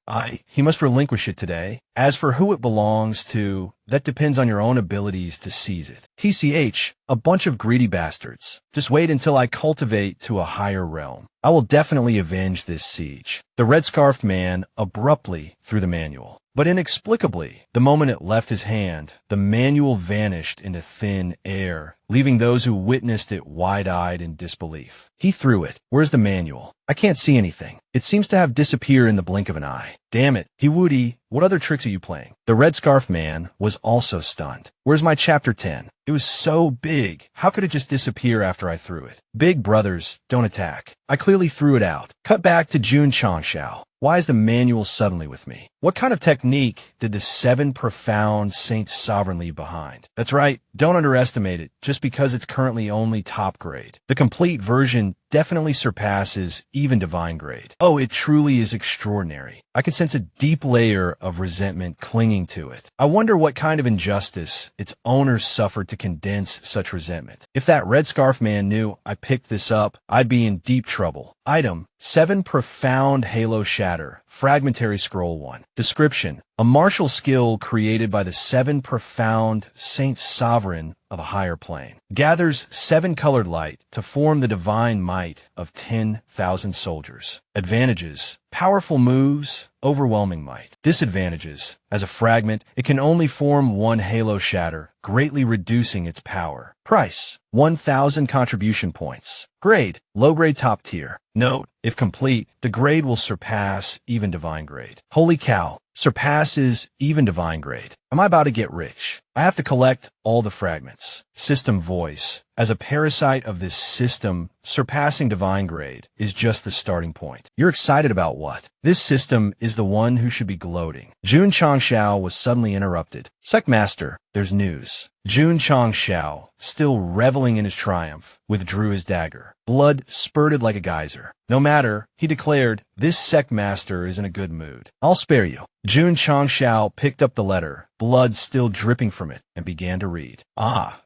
[SPEAKER 1] He must relinquish it today. As for who it belongs to, that depends on your own abilities to seize it. TCH, a bunch of greedy bastards. Just wait until I cultivate to a higher realm. I will definitely avenge this siege. The red-scarfed man abruptly threw the manual. But inexplicably, the moment it left his hand, the manual vanished into thin air, leaving those who witnessed it wide-eyed in disbelief. He threw it. Where's the manual? I can't see anything. It seems to have disappeared in the blink of an eye. Damn it. Hiwudi, what other tricks are you playing? The red scarf man was also stunned. Where's my chapter 10? It was so big. How could it just disappear after I threw it? Big brothers, don't attack. I clearly threw it out. Cut back to Jun Changshao. Why is the manual suddenly with me? What kind of technique did the 7 profound Saints Sovereign leave behind? That's right, don't underestimate it just because it's currently only top grade. The complete version definitely surpasses even divine grade. Oh, it truly is extraordinary. I can sense a deep layer of resentment clinging to it. I wonder what kind of injustice its owners suffered to condense such resentment. If that red scarf man knew I picked this up, I'd be in deep trouble. Item, 7 profound halo shatter, fragmentary scroll 1. Description, a martial skill created by the 7 profound Saint Sovereign of a higher plane. Gathers 7 colored light to form the divine might of 10,000 soldiers. Advantages, powerful moves, overwhelming might. Disadvantages, as a fragment, it can only form 1 halo shatter, greatly reducing its power. Price, 1,000 contribution points. Grade, low grade top tier. Note, if complete, the grade will surpass even divine grade. Holy cow, surpasses even divine grade. Am I about to get rich? I have to collect all the fragments. System voice. As a parasite of this system, surpassing divine grade is just the starting point. You're excited about what? This system is the one who should be gloating. Jun Changshao was suddenly interrupted. Sectmaster, there's news. Jun Changshao, still reveling in his triumph, withdrew his dagger. Blood spurted like a geyser. No matter, he declared, this Sectmaster is in a good mood. I'll spare you. Jun Changshao picked up the letter, blood still dripping from it, and began to read.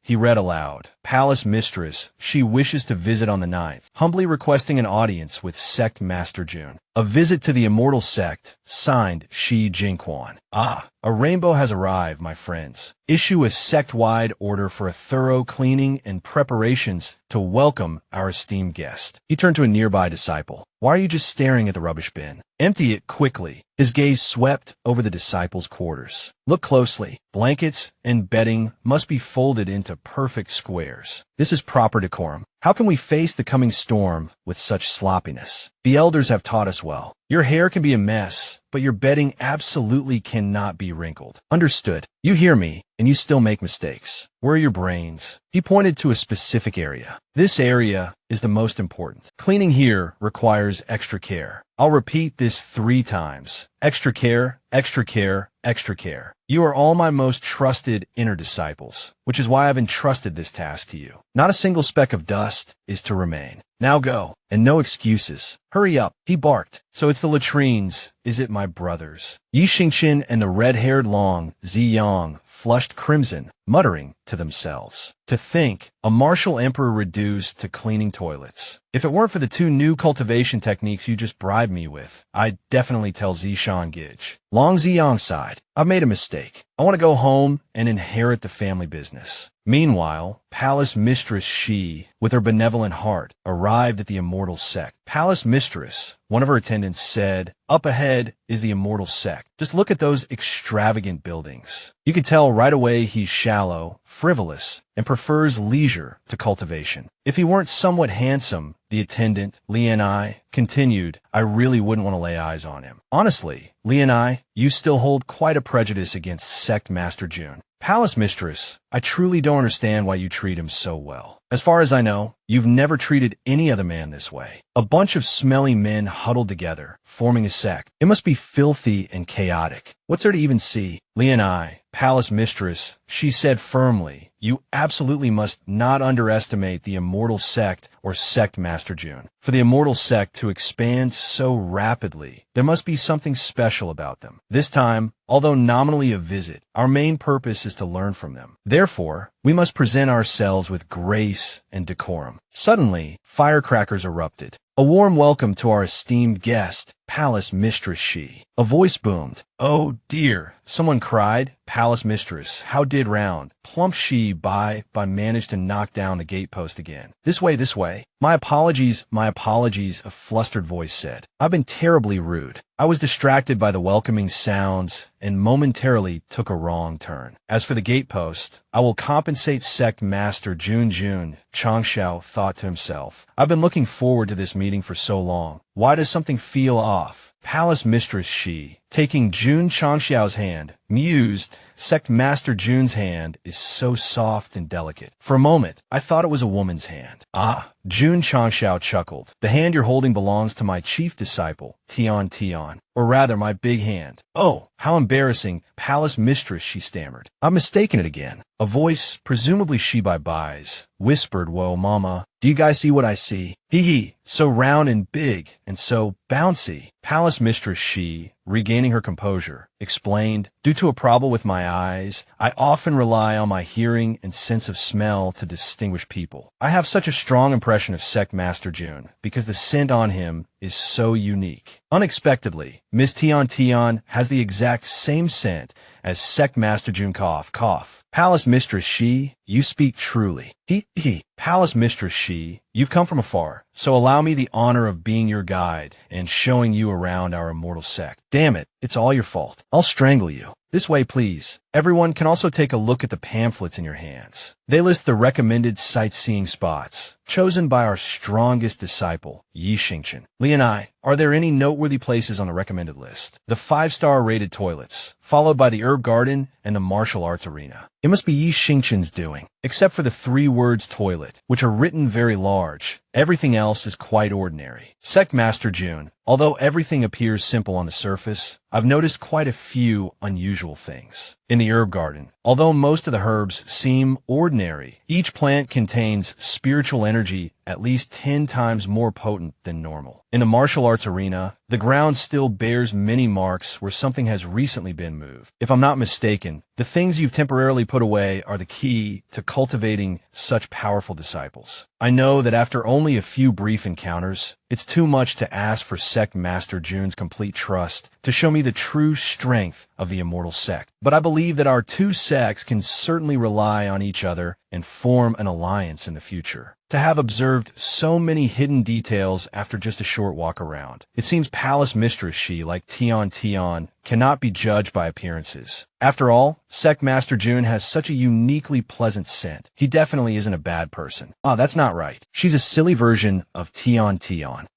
[SPEAKER 1] He read aloud. Palace Mistress, she wishes to visit on the 9th, humbly requesting an audience with Sect Master Jun. A visit to the immortal sect, signed Shi Jingquan. A rainbow has arrived, my friends. Issue a sect-wide order for a thorough cleaning and preparations to welcome our esteemed guest. He turned to a nearby disciple. Why are you just staring at the rubbish bin? Empty it quickly. His gaze swept over the disciples' quarters. Look closely. Blankets and bedding must be folded into perfect squares. This is proper decorum. How can we face the coming storm with such sloppiness? The elders have taught us well. Your hair can be a mess, but your bedding absolutely cannot be wrinkled. Understood. You hear me, and you still make mistakes. Where are your brains? He pointed to a specific area. This area is the most important. Cleaning here requires extra care. I'll repeat this 3 times. Extra care, extra care, extra care. You are all my most trusted inner disciples, which is why I've entrusted this task to you. Not a single speck of dust is to remain. Now go, and no excuses. Hurry up, he barked. So it's the latrines, is it, my brothers? Yi Xingqian and the red-haired Long Ziyang flushed crimson, muttering to themselves. To think, a martial emperor reduced to cleaning toilets. If it weren't for the 2 new cultivation techniques you just bribed me with, I'd definitely tell Zishan Gij. Long Ziyang sighed. I've made a mistake. I want to go home and inherit the family business. Meanwhile, Palace Mistress Shi, with her benevolent heart, arrived at the immortal sect. Palace Mistress, one of her attendants, said, "Up ahead is the immortal sect. Just look at those extravagant buildings." You could tell right away he's shallow, frivolous, and prefers leisure to cultivation. If he weren't somewhat handsome, the attendant, Li and I, continued, I really wouldn't want to lay eyes on him. Honestly, Li and I, you still hold quite a prejudice against Sect Master Jun. Palace Mistress, I truly don't understand why you treat him so well. As far as I know, you've never treated any other man this way. A bunch of smelly men huddled together, forming a sect. It must be filthy and chaotic. What's there to even see? Li and I, Palace Mistress, she said firmly, you absolutely must not underestimate the immortal sect or Sect Master Jun. For the immortal sect to expand so rapidly, there must be something special about them. This time, although nominally a visit, our main purpose is to learn from them. Therefore, we must present ourselves with grace and decorum. Suddenly, firecrackers erupted. A warm welcome to our esteemed guest, Palace Mistress Shi. A voice boomed. Oh dear, someone cried. Palace Mistress, how did round? Plump Shi by managed to knock down the gatepost again. This way, this way. My apologies, a flustered voice said. I've been terribly rude. I was distracted by the welcoming sounds and momentarily took a wrong turn. As for the gatepost, I will compensate Sect Master Jun. Changshao thought to himself. I've been looking forward to this meeting for so long. Why does something feel off? Palace Mistress Shi, taking Jun Changshao's hand, mused, Sect Master Jun's hand is so soft and delicate. For a moment, I thought it was a woman's hand. Ah, Jun Changshao chuckled. The hand you're holding belongs to my chief disciple, Tian. Or rather, my big hand. Oh, how embarrassing, Palace Mistress, she stammered. I'm mistaken it again. A voice, presumably Shibai Bai's, whispered, whoa, mama, do you guys see what I see? Hee, so round and big, and so bouncy. Palace Mistress Shi, regaining her composure, explained, due to a problem with my eyes, I often rely on my hearing and sense of smell to distinguish people. I have such a strong impression of Sect Master Jun, because the scent on him is so unique. Unexpectedly, Miss Tian has the exact same scent as Sect Master Jun. Cough. Palace Mistress Shi, you speak truly. Palace Mistress Shi, you've come from afar, so allow me the honor of being your guide and showing you around our immortal sect. Damn it, it's all your fault. I'll strangle you. This way, please. Everyone can also take a look at the pamphlets in your hands. They list the recommended sightseeing spots, chosen by our strongest disciple, Yi Xingqian. Li and I, are there any noteworthy places on the recommended list? The 5-star rated toilets, followed by the herb garden and the martial arts arena. It must be Yi Xingqian's doing, except for the 3 words toilet, which are written very large. Everything else is quite ordinary. Sect Master Jun, although everything appears simple on the surface, I've noticed quite a few unusual things. In the herb garden, although most of the herbs seem ordinary, each plant contains spiritual energy at least 10 times more potent than normal. In the martial arts arena, the ground still bears many marks where something has recently been moved. If I'm not mistaken, the things you've temporarily put away are the key to cultivating such powerful disciples. I know that after only a few brief encounters, it's too much to ask for Sect Master Jun's complete trust to show me the true strength of the immortal sect. But I believe that our 2 sects can certainly rely on each other and form an alliance in the future. To have observed so many hidden details after just a short walk around, it seems Palace Mistress Shi, like Tian, cannot be judged by appearances. After all, Sect Master Jun has such a uniquely pleasant scent. He definitely isn't a bad person. Ah, that's not right. She's a silly version of Tian.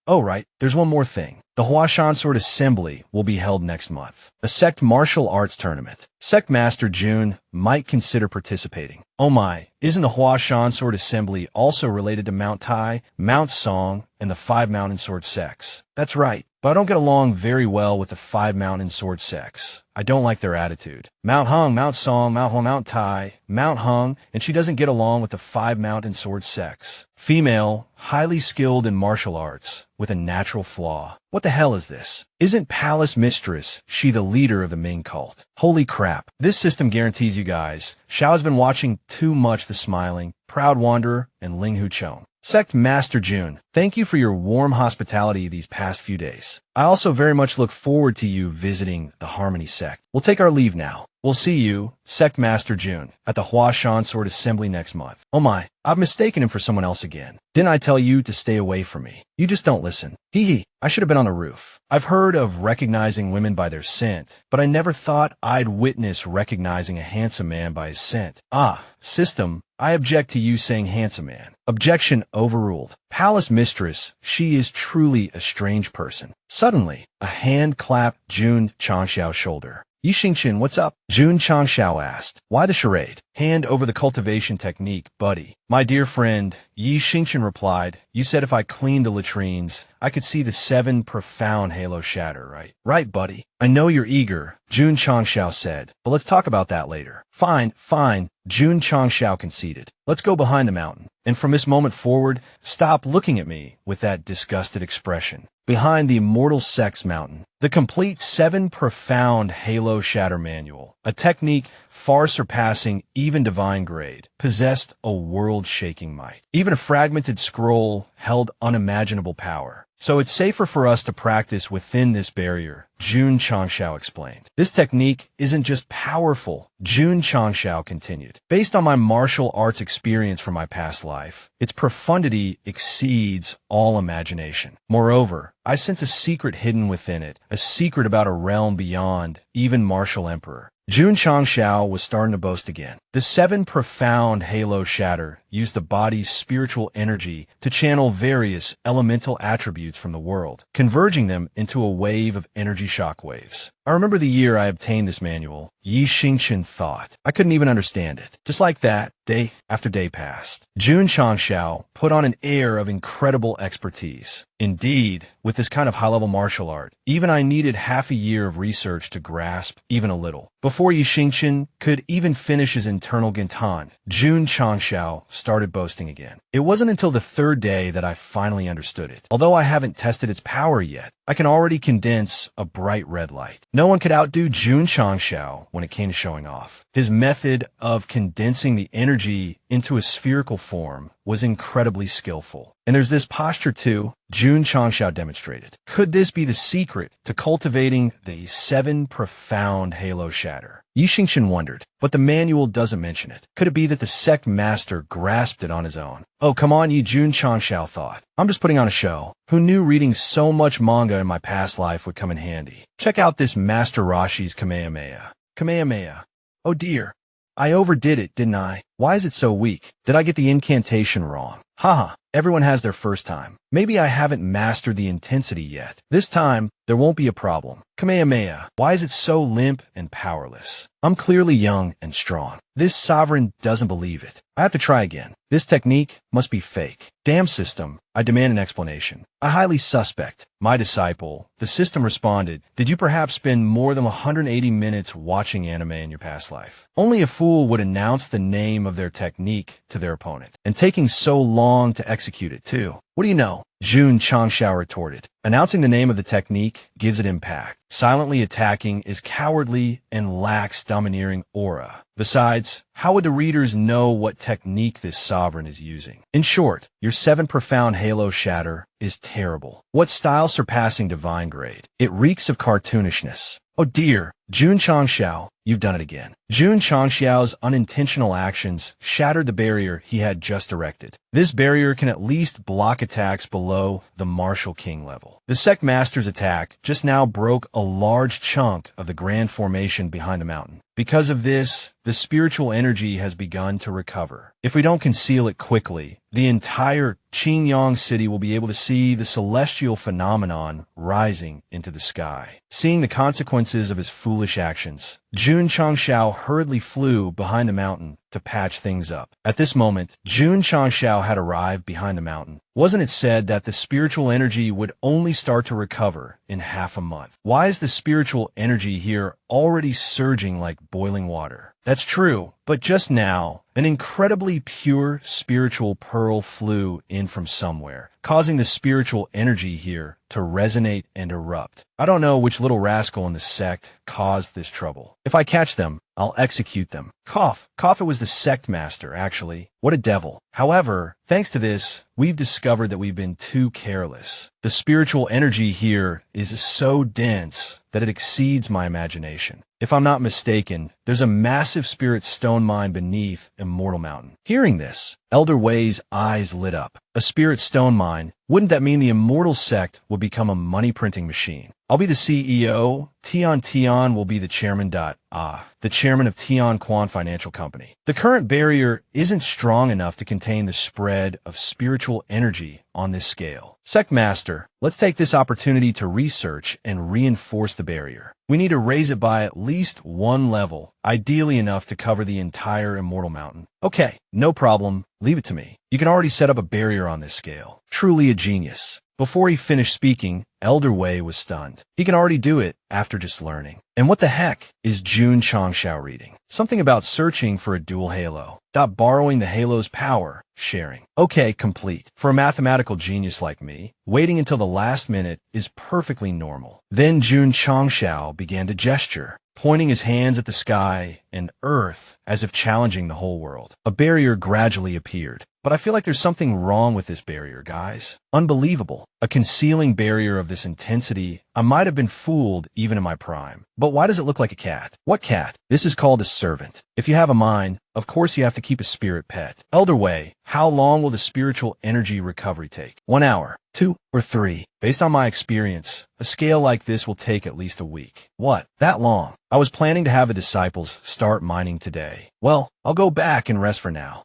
[SPEAKER 1] Oh, right, there's one more thing. The Huashan Sword Assembly will be held next month. A sect martial arts tournament. Sect Master Jun might consider participating. Oh my, isn't the Huashan Sword Assembly also related to Mount Tai, Mount Song, and the Five Mountain Sword sects? That's right, but I don't get along very well with the Five Mountain Sword sects. I don't like their attitude. Mount Hung, Mount Song, Mount Hung, Mount Tai, Mount Hung, and she doesn't get along with the Five Mountain Sword sects. Female, highly skilled in martial arts, with a natural flaw. What the hell is this? Isn't Palace Mistress she the leader of the Ming cult? Holy crap. This system guarantees you guys, Xiao has been watching too much The Smiling, Proud Wanderer, and Ling Hu Chong. Sect Master Jun, thank you for your warm hospitality these past few days. I also very much look forward to you visiting the Harmony sect. We'll take our leave now. We'll see you, Sect Master Jun, at the Huashan Sword Assembly next month. Oh my, I've mistaken him for someone else again. Didn't I tell you to stay away from me? You just don't listen. Hee hee, I should have been on the roof. I've heard of recognizing women by their scent, but I never thought I'd witness recognizing a handsome man by his scent. Ah, system, I object to you saying handsome man. Objection overruled. Palace Mistress, she is truly a strange person. Suddenly, a hand clapped Jun Changxiao's shoulder. Yi Xingqian, what's up? Jun Changxiao asked. Why the charade? Hand over the cultivation technique, buddy. My dear friend, Yi Xingqian replied, you said if I cleaned the latrines, I could see the 7 profound halo shatter, right? Right, buddy. I know you're eager, Jun Changxiao said, but let's talk about that later. Fine, fine, Jun Changxiao conceded. Let's go behind the mountain. And from this moment forward, stop looking at me with that disgusted expression. Behind the Immortal Sex Mountain, the complete 7 profound halo shatter manual, a technique far surpassing even divine grade, possessed a world-shaking might. Even a fragmented scroll held unimaginable power. So it's safer for us to practice within this barrier, Jun Changxiao explained. This technique isn't just powerful, Jun Changxiao continued. Based on my martial arts experience from my past life, its profundity exceeds all imagination. Moreover, I sense a secret hidden within it, a secret about a realm beyond even martial emperor. Jun Changxiao was starting to boast again. The 7 profound halo shatter used the body's spiritual energy to channel various elemental attributes from the world, converging them into a wave of energy shockwaves. I remember the year I obtained this manual. Yi Xingqian thought. I couldn't even understand it. Just like that, day after day passed. Jun Changxiao put on an air of incredible expertise. Indeed, with this kind of high-level martial art, even I needed half a year of research to grasp even a little. Before Yi Xingqian could even finish his internal Gintan, Jun Changxiao started boasting again. It wasn't until the 3rd day that I finally understood it. Although I haven't tested its power yet, I can already condense a bright red light. No one could outdo Jun Changxiao when it came to showing off. His method of condensing the energy into a spherical form was incredibly skillful. And there's this posture too, Jun Changxiao demonstrated. Could this be the secret to cultivating the 7 profound halo shatter? Yi Xingqian wondered, but the manual doesn't mention it. Could it be that the sect master grasped it on his own? Oh, come on, you, Jun Changxiao thought. I'm just putting on a show. Who knew reading so much manga in my past life would come in handy? Check out this Master Rashi's Kamehameha. Kamehameha. Oh dear. I overdid it, didn't I? Why is it so weak? Did I get the incantation wrong? Haha, everyone has their first time. Maybe I haven't mastered the intensity yet. This time, there won't be a problem. Kamehameha, why is it so limp and powerless? I'm clearly young and strong. This sovereign doesn't believe it. I have to try again. This technique must be fake. Damn system, I demand an explanation. I highly suspect. My disciple, the system responded, did you perhaps spend more than 180 minutes watching anime in your past life? Only a fool would announce the name of their technique to their opponent, and taking so long to execute it too. What do you know? Jun Changxiao retorted. Announcing the name of the technique gives it impact. Silently attacking is cowardly and lacks domineering aura. Besides, how would the readers know what technique this sovereign is using? In short, your 7 profound halo shatter is terrible. What style surpassing divine grade? It reeks of cartoonishness. Oh dear, Jun Changxiao, you've done it again. Jun Changxiao's unintentional actions shattered the barrier he had just erected. This barrier can at least block attacks below the Martial King level. The Sect Master's attack just now broke a large chunk of the grand formation behind the mountain. Because of this, the spiritual energy has begun to recover. If we don't conceal it quickly, the entire Qingyang city will be able to see the celestial phenomenon rising into the sky. Seeing the consequences of his foolish actions, Jun Changshao hurriedly flew behind the mountain to patch things up. At this moment, Jun Changshao had arrived behind the mountain. Wasn't it said that the spiritual energy would only start to recover in half a month? Why is the spiritual energy here already surging like boiling water? That's true, but just now, an incredibly pure spiritual pearl flew in from somewhere, causing the spiritual energy here to resonate and erupt. I don't know which little rascal in the sect caused this trouble. If I catch them, I'll execute them. Cough, it was the sect master, actually. What a devil. However, thanks to this, we've discovered that we've been too careless. The spiritual energy here is so dense that it exceeds my imagination. If I'm not mistaken, there's a massive spirit stone mine beneath Immortal Mountain. Hearing this, Elder Wei's eyes lit up. A spirit stone mine? Wouldn't that mean the Immortal sect will become a money-printing machine? I'll be the CEO, Tian will be the chairman. The chairman of Tian Quan Financial Company. The current barrier isn't strong enough to contain the spread of spiritual energy on this scale. Sect Master, let's take this opportunity to research and reinforce the barrier. We need to raise it by at least one level, ideally enough to cover the entire Immortal Mountain. Okay, no problem. Leave it to me. You can already set up a barrier on this scale. Truly a genius. Before he finished speaking, Elder Wei was stunned. He can already do it after just learning. And what the heck is Jun Changshao reading? Something about searching for a dual halo. Borrowing the halo's power. Sharing. Okay, complete. For a mathematical genius like me, waiting until the last minute is perfectly normal. Then Jun Changshao began to gesture, pointing his hands at the sky and earth as if challenging the whole world. A barrier gradually appeared. But I feel like there's something wrong with this barrier, guys. Unbelievable. A concealing barrier of this intensity. I might have been fooled even in my prime. But why does it look like a cat? What cat? This is called a servant. If you have a mind, of course you have to keep a spirit pet. Elder Wei, how long will the spiritual energy recovery take? 1 hour, 2, or 3? Based on my experience, a scale like this will take at least a week. What? That long? I was planning to have the disciples start mining today. Well, I'll go back and rest for now.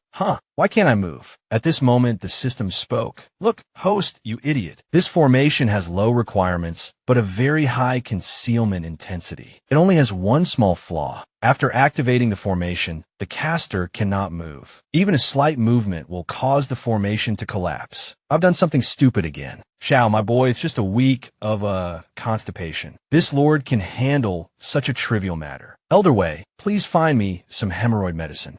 [SPEAKER 1] Why can't I move? At this moment, the system spoke. Look, host, you idiot. This formation has low requirements, but a very high concealment intensity. It only has one small flaw. After activating the formation, the caster cannot move. Even a slight movement will cause the formation to collapse. I've done something stupid again. Xiao, my boy, it's just a week of, constipation. This lord can handle such a trivial matter. Elder Wei, please find me some hemorrhoid medicine.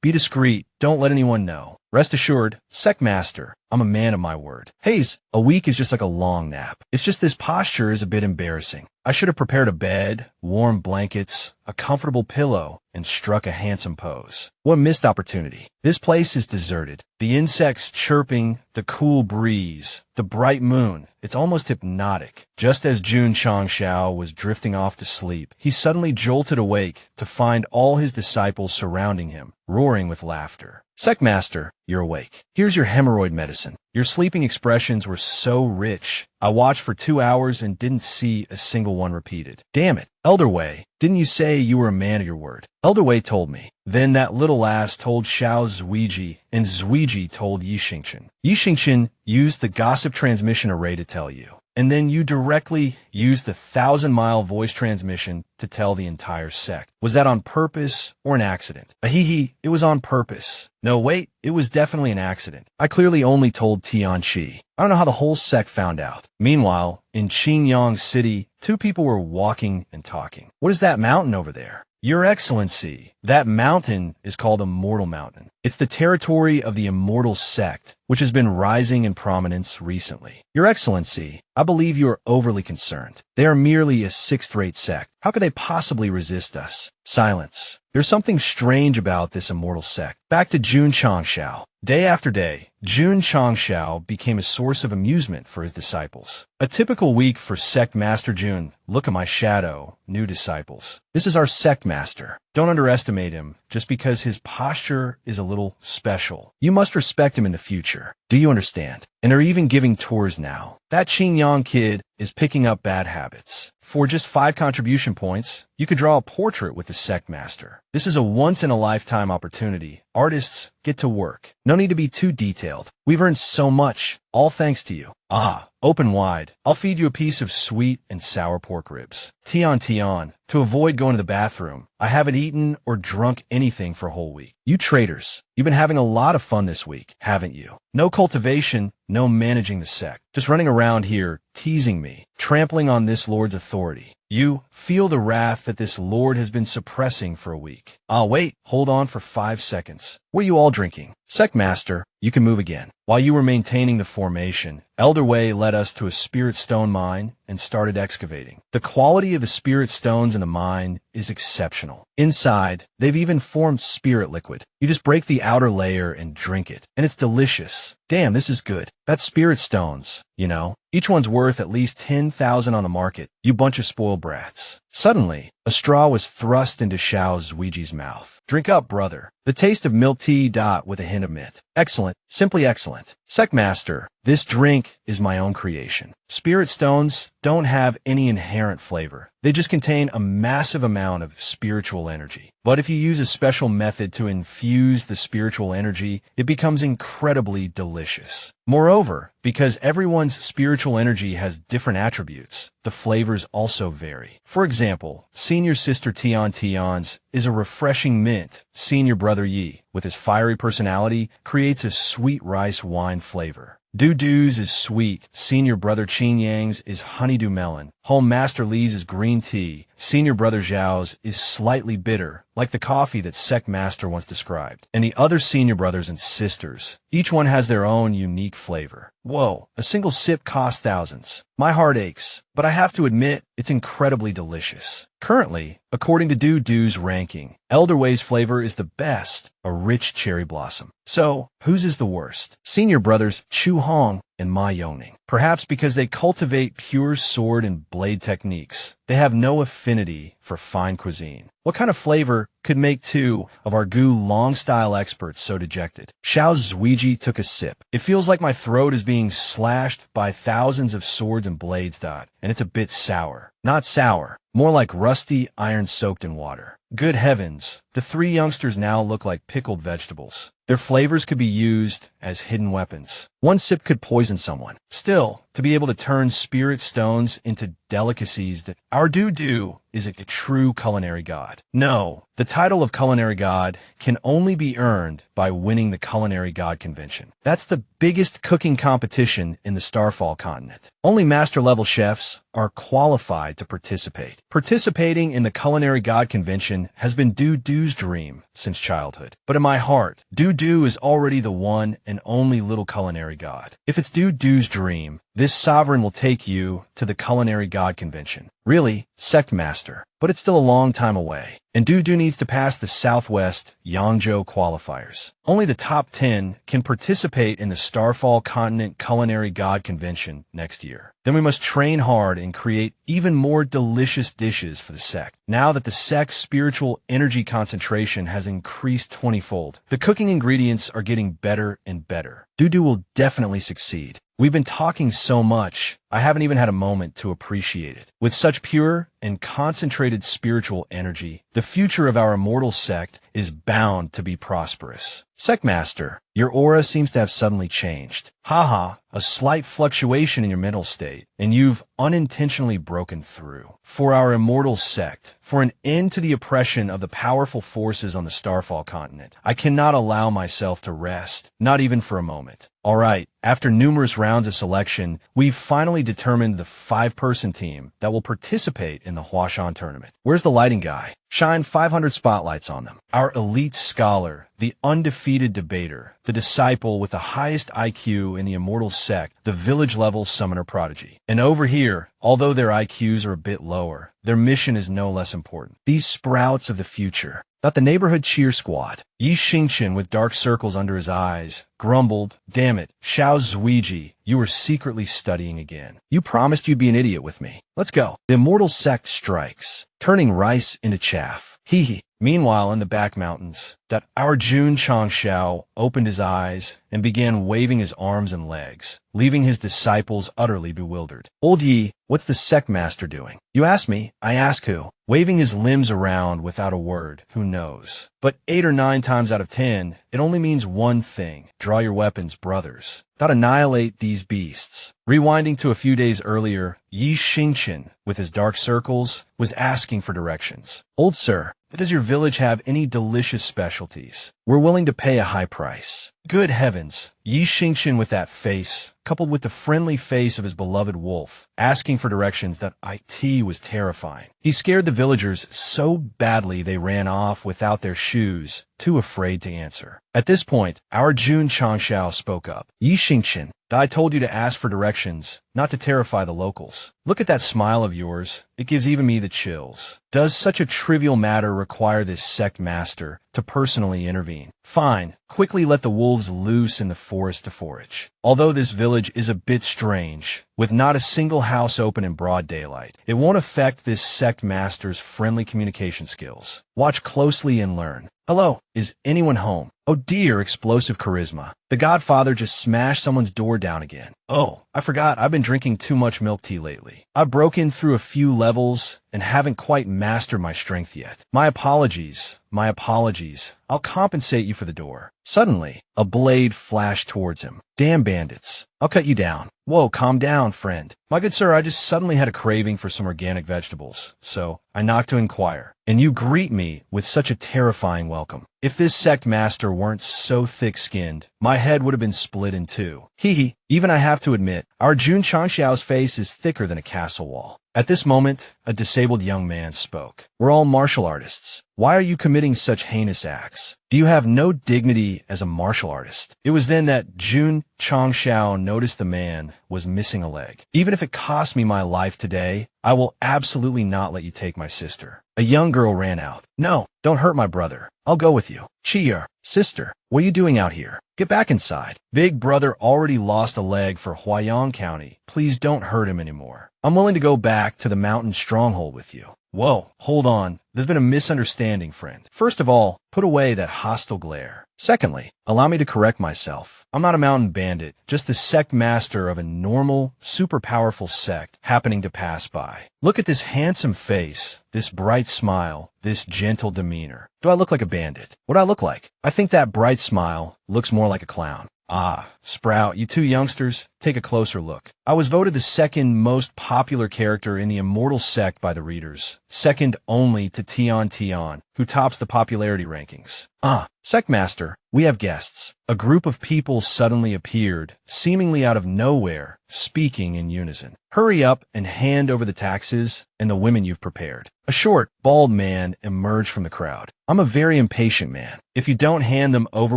[SPEAKER 1] Be discreet. Don't let anyone know. Rest assured, Sect Master, I'm a man of my word. Haze, a week is just like a long nap. It's just this posture is a bit embarrassing. I should have prepared a bed, warm blankets, a comfortable pillow, and struck a handsome pose. What a missed opportunity. This place is deserted. The insects chirping, the cool breeze, the bright moon. It's almost hypnotic. Just as Jun Changshao was drifting off to sleep, he suddenly jolted awake to find all his disciples surrounding him, roaring with laughter. Sect Master, you're awake. Here's your hemorrhoid medicine. Your sleeping expressions were so rich. I watched for 2 hours and didn't see a single one repeated. Damn it. Elder Wei, didn't you say you were a man of your word? Elder Wei told me. Then that little ass told Xiao Zuiji, and Zuiji told Yi Xingchen. Yi Xingchen used the gossip transmission array to tell you. And then you directly used the 1,000-mile voice transmission to tell the entire sect. Was that on purpose or an accident? Ahihi, it was on purpose. No, wait, it was definitely an accident. I clearly only told Tianqi. I don't know how the whole sect found out. Meanwhile, in Qingyang City, 2 people were walking and talking. What is that mountain over there? Your Excellency, that mountain is called Immortal Mountain. It's the territory of the Immortal sect, which has been rising in prominence recently. Your Excellency, I believe you are overly concerned. They are merely a 6th-rate sect. How could they possibly resist us? Silence. There's something strange about this Immortal sect. Back to Jun Changshao. Day after day, Jun Changshao became a source of amusement for his disciples. A typical week for Sect Master Jun. Look at my shadow, new disciples. This is our Sect Master. Don't underestimate him just because his posture is a little special. You must respect him in the future. Do you understand? And are even giving tours now. That Qingyang kid is picking up bad habits. For just 5 contribution points, you could draw a portrait with the Sect Master. This is a once-in-a-lifetime opportunity. Artists, get to work. No need to be too detailed. We've earned so much, all thanks to you. Ah, open wide. I'll feed you a piece of sweet and sour pork ribs. Tion Tion. To avoid going to the bathroom, I haven't eaten or drunk anything for a whole week. You traitors, you've been having a lot of fun this week, haven't you? No cultivation, no managing the sect. Just running around here, teasing me, trampling on this lord's authority. You feel the wrath that this lord has been suppressing for a week. Ah, wait, hold on for 5 seconds. What are you all drinking? Sect Master, you can move again. While you were maintaining the formation, Elder Wei led us to a spirit stone mine and started excavating. The quality of the spirit stones in the mine is exceptional. Inside, they've even formed spirit liquid. You just break the outer layer and drink it, and it's delicious. Damn, this is good. That's spirit stones, you know. Each one's worth at least 10,000 on the market. You bunch of spoiled brats. Suddenly, a straw was thrust into Xiao Zuiji's mouth. Drink up, brother. The taste of milk tea with a hint of mint. Excellent. Simply excellent. Sect Master, this drink is my own creation. Spirit stones don't have any inherent flavor. They just contain a massive amount of spiritual energy. But if you use a special method to infuse the spiritual energy, it becomes incredibly delicious. Moreover, because everyone's spiritual energy has different attributes, the flavors also vary. For example, Senior Sister Tion Tion's is a refreshing mint. Senior Brother Yi, with his fiery personality, creates a sweet rice wine flavor. Dudu's is sweet. Senior Brother Qin Yang's is honeydew melon. Home Master Li's is green tea. Senior Brother Zhao's is slightly bitter, like the coffee that Sect Master once described. And the other senior brothers and sisters, each one has their own unique flavor. Whoa, a single sip costs thousands. My heart aches, but I have to admit, it's incredibly delicious. Currently, according to Dudu's ranking, Elder Wei's flavor is the best, a rich cherry blossom. So, whose is the worst? Senior brothers Chu Hong and Ma Yoning. Perhaps because they cultivate pure sword and blade techniques, they have no affinity for fine cuisine. What kind of flavor could make two of our Gu long-style experts so dejected? Xiao Zuiji took a sip. It feels like my throat is being slashed by thousands of swords and blades, and it's a bit sour. Not sour, more like rusty iron soaked in water. Good heavens, the 3 youngsters now look like pickled vegetables. Their flavors could be used as hidden weapons. One sip could poison someone. Still, to be able to turn spirit stones into delicacies, that our Dudu is a true culinary god. No, the title of culinary god can only be earned by winning the Culinary God Convention. That's the biggest cooking competition in the Starfall continent. Only master-level chefs are qualified to participate. Participating in the Culinary God Convention has been Dudu's dream since childhood. But in my heart, Dudu is already the one and only little culinary god. If it's Dudu's dream, this sovereign will take you to the Culinary God Convention. Really, Sect Master. But it's still a long time away, and Dudu needs to pass the Southwest Yangzhou qualifiers. Only the top 10 can participate in the Starfall Continent Culinary God Convention next year. Then we must train hard and create even more delicious dishes for the sect. Now that the sect's spiritual energy concentration has increased 20-fold, the cooking ingredients are getting better and better. Dudu will definitely succeed. We've been talking so much, I haven't even had a moment to appreciate it. With such pure and concentrated spiritual energy, the future of our immortal sect is bound to be prosperous. Sect Master, your aura seems to have suddenly changed. Haha, a slight fluctuation in your mental state, and you've unintentionally broken through. For our immortal sect, for an end to the oppression of the powerful forces on the Starfall continent, I cannot allow myself to rest, not even for a moment. All right, after numerous rounds of selection, we've finally determined the 5-person team that will participate in the Huashan tournament. Where's the lighting guy? Shine 500 spotlights on them. Our elite scholar, the undefeated debater, the disciple with the highest IQ in the immortal sect, the village-level summoner prodigy. And over here, although their IQs are a bit lower, their mission is no less important. These sprouts of the future, not the neighborhood cheer squad. Yi Xingqian, with dark circles under his eyes, grumbled, "Damn it, Xiao Zuiji, you were secretly studying again. You promised you'd be an idiot with me. Let's go." The immortal sect strikes, turning rice into chaff. Hee hee. Meanwhile, in the back mountains, our Jun Changshao opened his eyes and began waving his arms and legs, leaving his disciples utterly bewildered. "Old Yi, what's the sect master doing?" "You ask me, I ask who?" Waving his limbs around without a word, who knows? But 8 or 9 times out of 10, it only means one thing. Draw your weapons, brothers. Annihilate these beasts. Rewinding to a few days earlier, Yi Xingqian, with his dark circles, was asking for directions. "Old sir, does your village have any delicious specialties? We're willing to pay a high price." Good heavens! Yi Xingqian, with that face, coupled with the friendly face of his beloved wolf, asking for directions, that it was terrifying. He scared the villagers so badly they ran off without their shoes, too afraid to answer. At this point, our Jun Changshao spoke up. "Yi Xingqian, I told you to ask for directions, not to terrify the locals. Look at that smile of yours. It gives even me the chills. Does such a trivial matter require this sect master to personally intervene? Fine, quickly let the wolves loose in the forest to forage. Although this village is a bit strange, with not a single house open in broad daylight, it won't affect this sect master's friendly communication skills. Watch closely and learn. Hello, is anyone home? Oh dear, explosive charisma. The Godfather just smashed someone's door down again. Oh, I forgot, I've been drinking too much milk tea lately. I've broken through a few levels and haven't quite mastered my strength yet. My apologies. My apologies. I'll compensate you for the door." Suddenly, a blade flashed towards him. "Damn bandits. I'll cut you down." "Whoa, calm down, friend. My good sir, I just suddenly had a craving for some organic vegetables, so I knocked to inquire. And you greet me with such a terrifying welcome. If this sect master weren't so thick-skinned, my head would have been split in two. Hee hee. Even I have to admit, our Jun Changshao's face is thicker than a castle wall." At this moment, a disabled young man spoke. "We're all martial artists. Why are you committing such heinous acts? Do you have no dignity as a martial artist?" It was then that Jun Changshao noticed the man was missing a leg. "Even if it costs me my life today, I will absolutely not let you take my sister." A young girl ran out. "No, don't hurt my brother. I'll go with you." "Chia, sister, what are you doing out here? Get back inside. Big brother already lost a leg for Huayang County. Please don't hurt him anymore. I'm willing to go back to the mountain stronghold with you." "Whoa, hold on. There's been a misunderstanding, friend. First of all, put away that hostile glare. Secondly, allow me to correct myself. I'm not a mountain bandit, just the sect master of a normal, super powerful sect happening to pass by. Look at this handsome face, this bright smile, this gentle demeanor. Do I look like a bandit? What do I look like? I think that bright smile looks more like a clown. Ah, Sprout, you two youngsters, take a closer look. I was voted the second most popular character in the Immortal Sect by the readers, second only to Tian Tian, who tops the popularity rankings. Ah, Sect Master, we have guests." A group of people suddenly appeared, seemingly out of nowhere, speaking in unison. "Hurry up and hand over the taxes and the women you've prepared." A short, bald man emerged from the crowd. "I'm a very impatient man. If you don't hand them over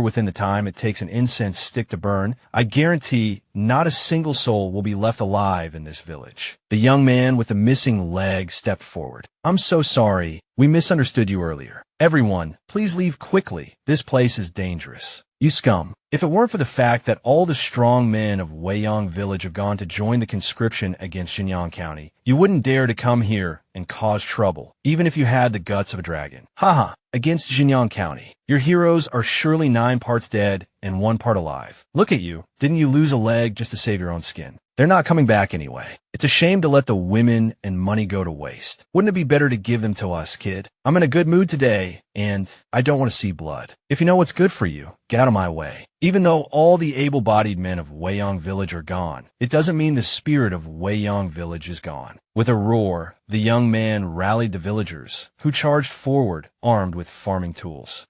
[SPEAKER 1] within the time it takes an incense stick to burn, I guarantee not a single soul will be left alive in this village." The young man with the missing leg stepped forward. "I'm so sorry. We misunderstood you earlier. Everyone, please leave quickly. This place is dangerous. You scum. If it weren't for the fact that all the strong men of Weiyang Village have gone to join the conscription against Jinyang County, you wouldn't dare to come here and cause trouble, even if you had the guts of a dragon. Haha, against Jinyang County. Your heroes are surely 9 parts dead and 1 part alive. Look at you. Didn't you lose a leg just to save your own skin? They're not coming back anyway. It's a shame to let the women and money go to waste. Wouldn't it be better to give them to us, kid? I'm in a good mood today, and I don't want to see blood. If you know what's good for you, get out of my way." Even though all the able-bodied men of Weiyang Village are gone, it doesn't mean the spirit of Weiyang Village is gone. With a roar, the young man rallied the villagers, who charged forward, armed with farming tools.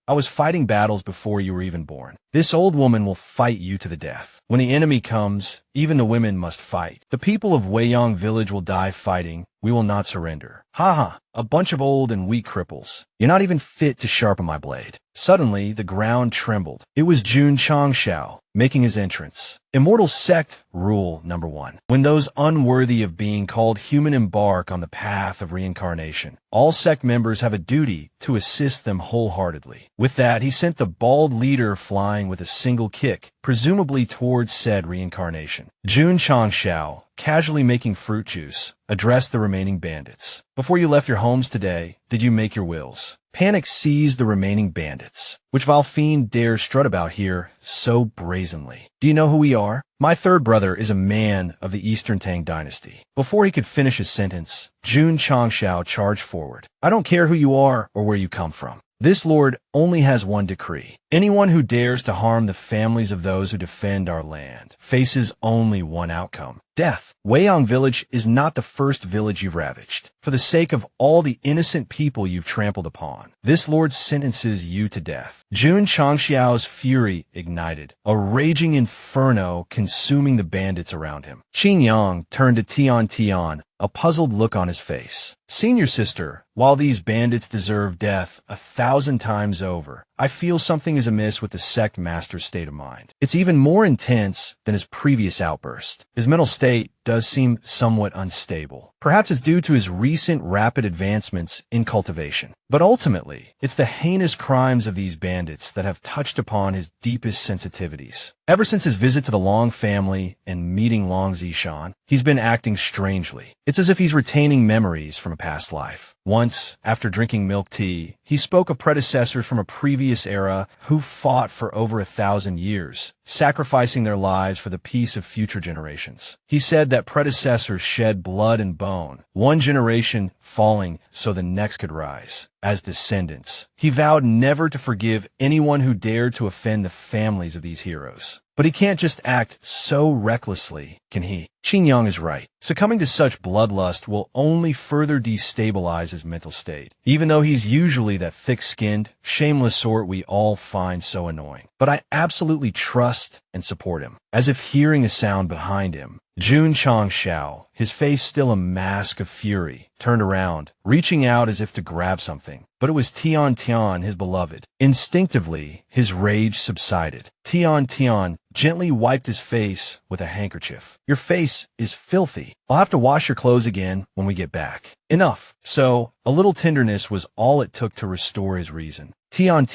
[SPEAKER 1] I was fighting battles before you were even born. This old woman will fight you to the death. When the enemy comes, even the women must fight. The people of Weiyang Village will die fighting. We will not surrender. Ha ha, a bunch of old and weak cripples. You're not even fit to sharpen my blade. Suddenly, the ground trembled. It was Jun Changshao, making his entrance. Immortal Sect Rule Number 1. When those unworthy of being called human embark on the path of reincarnation, all sect members have a duty to assist them wholeheartedly. With that, he sent the bald leader flying with a single kick, presumably towards said reincarnation. Jun Changshao, casually making fruit juice, addressed the remaining bandits. Before you left your homes today, did you make your wills? Panic seized the remaining bandits. Which vile fiend dares strut about here so brazenly? Do you know who we are? My third brother is a man of the Eastern Tang dynasty. Before he could finish his sentence, Jun Changshao charged forward. I don't care who you are or where you come from. This lord only has one decree. Anyone who dares to harm the families of those who defend our land faces only one outcome: death. Weiyang Village is not the first village you've ravaged. For the sake of all the innocent people you've trampled upon, this lord sentences you to death. Jun Changxiao's fury ignited, a raging inferno consuming the bandits around him. Qin Yang turned to Tian, a puzzled look on his face. Senior sister, while these bandits deserve death 1,000 times over, I feel something is amiss with the sect master's state of mind. It's even more intense than his previous outburst. His mental state does seem somewhat unstable. Perhaps it's due to his recent rapid advancements in cultivation. But ultimately, it's the heinous crimes of these bandits that have touched upon his deepest sensitivities. Ever since his visit to the Long family and meeting Long Zishan, he's been acting strangely. It's as if he's retaining memories from a past life. Once, after drinking milk tea, he spoke of predecessors from a previous era who fought for over 1,000 years, sacrificing their lives for the peace of future generations. He said that predecessors shed blood and bone, one generation falling so the next could rise. As descendants, he vowed never to forgive anyone who dared to offend the families of these heroes. But he can't just act so recklessly, can he? Qin Yang is right. Succumbing to such bloodlust will only further destabilize his mental state, even though he's usually that thick-skinned, shameless sort we all find so annoying. But I absolutely trust and support him. As if hearing a sound behind him, Jun Changshao, his face still a mask of fury, turned around, reaching out as if to grab something. But it was Tian, his beloved. Instinctively, his rage subsided. Tian gently wiped his face with a handkerchief. Your face is filthy. I'll have to wash your clothes again when we get back. Enough. So, a little tenderness was all it took to restore his reason. Tian.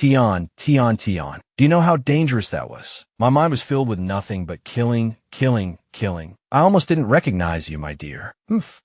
[SPEAKER 1] Do you know how dangerous that was? My mind was filled with nothing but killing. I almost didn't recognize you, my dear.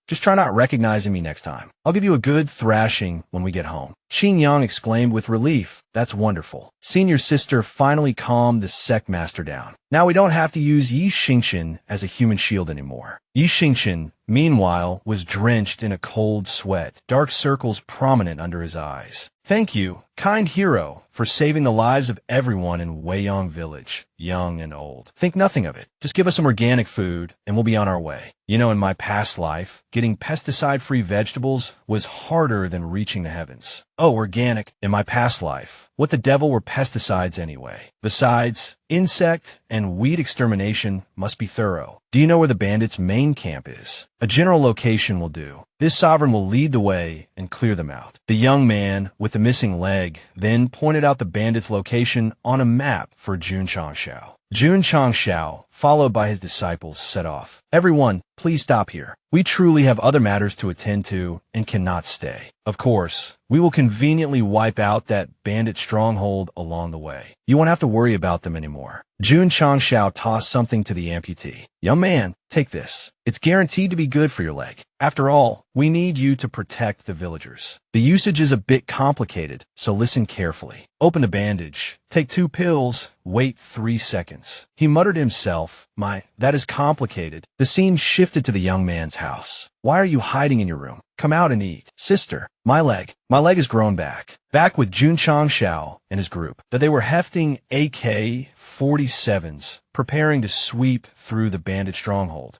[SPEAKER 1] Just try not recognizing me next time. I'll give you a good thrashing when we get home. Qin Yang exclaimed with relief. That's wonderful. Senior sister finally calmed the sect master down. Now we don't have to use Yi Xingqian as a human shield anymore. Yi Xingqian, meanwhile, was drenched in a cold sweat, dark circles prominent under his eyes. Thank you, kind hero, for saving the lives of everyone in Weiyang Village, young and old. Think nothing of it. Just give us some organic food, and we'll be on our way. You know, in my past life, getting pesticide-free vegetables was harder than reaching the heavens. Oh, organic. In my past life, what the devil were pesticides anyway? Besides, insect and weed extermination must be thorough. Do you know where the bandits' main camp is? A general location will do. This sovereign will lead the way and clear them out. The young man with the missing leg then pointed out the bandits' location on a map for Jun Changshao. Jun Changshao, followed by his disciples, set off. Everyone, please stop here. We truly have other matters to attend to and cannot stay. Of course, we will conveniently wipe out that bandit stronghold along the way. You won't have to worry about them anymore. Jun Changshao tossed something to the amputee. Young man, take this. It's guaranteed to be good for your leg. After all, we need you to protect the villagers. The usage is a bit complicated, so listen carefully. Open the bandage. Take 2 pills. Wait 3 seconds. He muttered to himself, that is complicated. The scene shifted to the young man's house. Why are you hiding in your room? Come out and eat. Sister, my leg has grown back. Back with Jun Changshao and his group, that they were hefting AK-47s, preparing to sweep through the bandit stronghold.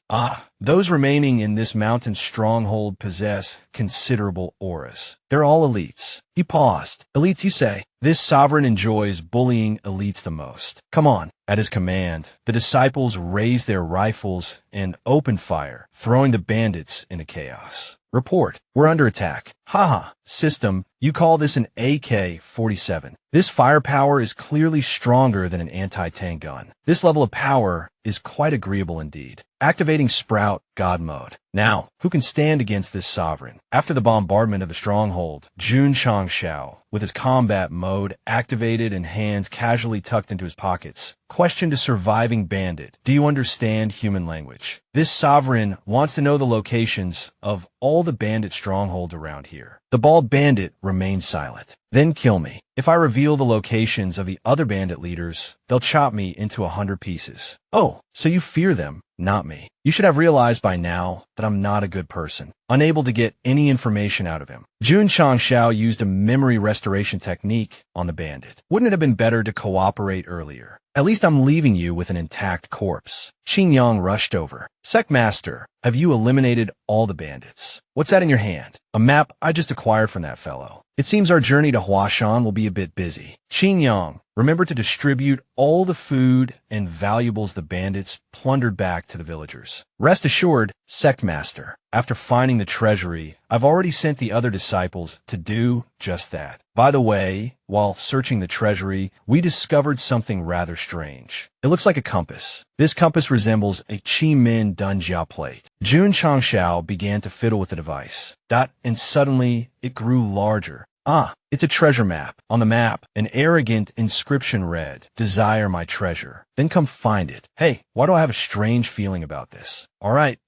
[SPEAKER 1] Those remaining in this mountain stronghold possess considerable auras. They're all elites. He paused. Elites, you say? This sovereign enjoys bullying elites the most. Come on. At his command, the disciples raised their rifles and opened fire, throwing the bandits into chaos. Report. We're under attack. Haha. System, you call this an AK-47. This firepower is clearly stronger than an anti-tank gun. This level of power is quite agreeable indeed. Activating Sprout God Mode. Now, who can stand against this sovereign? After the bombardment of the stronghold, Jun Changshao, with his combat mode activated and hands casually tucked into his pockets, questioned a surviving bandit. Do you understand human language? This sovereign wants to know the locations of all the bandit strongholds around here. The bald bandit remained silent. Then kill me. If I reveal the locations of the other bandit leaders, they'll chop me into 100 pieces. Oh, so you fear them, not me. You should have realized by now that I'm not a good person, unable to get any information out of him. Jun Changshao used a memory restoration technique on the bandit. Wouldn't it have been better to cooperate earlier? At least I'm leaving you with an intact corpse. Qin Yang rushed over. Secmaster, have you eliminated all the bandits? What's that in your hand? A map I just acquired from that fellow. It seems our journey to Huashan will be a bit busy. Qin Yang, remember to distribute all the food and valuables the bandits plundered back to the villagers. Rest assured, Sectmaster, after finding the treasury, I've already sent the other disciples to do just that. By the way, while searching the treasury, we discovered something rather strange. It looks like a compass. This compass resembles a Qi Min Dunjia plate. Jun Changshao began to fiddle with the device. And suddenly, it grew larger. Ah, it's a treasure map. On the map, an arrogant inscription read, "Desire my treasure. Then come find it." Hey, why do I have a strange feeling about this? All right,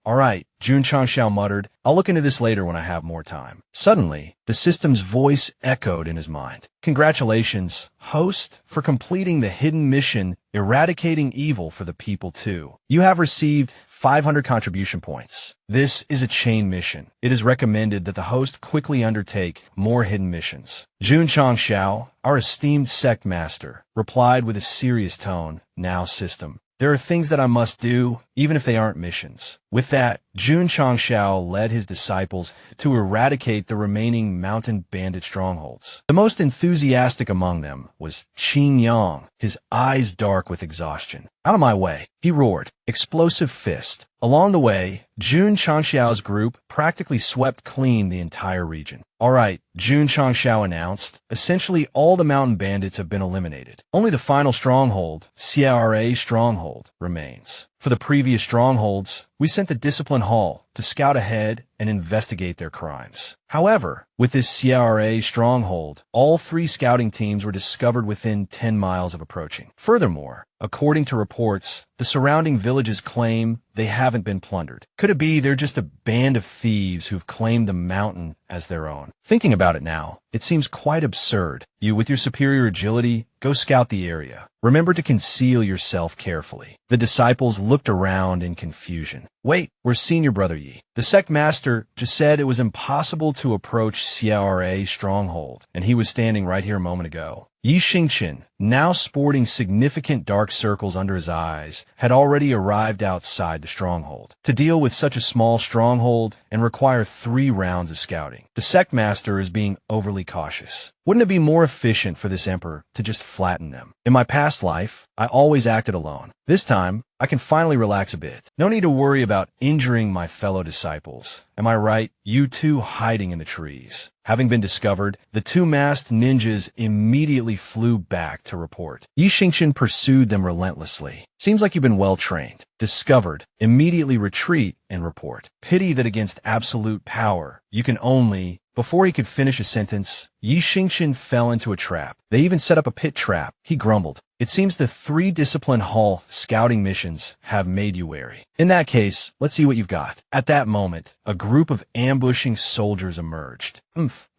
[SPEAKER 1] Jun Changshao muttered. I'll look into this later when I have more time. Suddenly, the system's voice echoed in his mind. Congratulations, host, for completing the hidden mission, eradicating evil for the people too. You have received 500 contribution points. This is a chain mission. It is recommended that the host quickly undertake more hidden missions. Jun Changshao, our esteemed sect master, replied with a serious tone, now system. There are things that I must do, even if they aren't missions. With that, Jun Changshao led his disciples to eradicate the remaining mountain bandit strongholds. The most enthusiastic among them was Qin Yang, his eyes dark with exhaustion. Out of my way, he roared. Explosive fist. Along the way, Jun Changshao's group practically swept clean the entire region. All right, Jun Changshao announced, essentially all the mountain bandits have been eliminated. Only the final stronghold, CRA Stronghold, remains. For the previous strongholds, we sent the Discipline Hall to scout ahead and investigate their crimes. However, with this CRA stronghold, all 3 scouting teams were discovered within 10 miles of approaching. Furthermore, according to reports, the surrounding villages claim they haven't been plundered. Could it be they're just a band of thieves who've claimed the mountain as their own? Thinking about it now, it seems quite absurd. You, with your superior agility, go scout the area. Remember to conceal yourself carefully. The disciples looked around in confusion. Wait, where's Senior Brother Yi? The sect master just said it was impossible to approach CRA stronghold, and he was standing right here a moment ago. Yi Xingqian, now sporting significant dark circles under his eyes, had already arrived outside the stronghold. To deal with such a small stronghold and require 3 rounds of scouting, the sect master is being overly cautious. Wouldn't it be more efficient for this emperor to just flatten them? In my past life, I always acted alone. This time, I can finally relax a bit. No need to worry about injuring my fellow disciples. Am I right? You two hiding in the trees. Having been discovered, the 2 masked ninjas immediately flew back to report. Yi Xingqian pursued them relentlessly. Seems like you've been well trained. Discovered, immediately retreat and report. Pity that against absolute power, you can only... Before he could finish a sentence, Yi Xingqian fell into a trap. They even set up a pit trap. He grumbled. It seems the 3 Discipline Hall scouting missions have made you wary. In that case, let's see what you've got. At that moment, a group of ambushing soldiers emerged.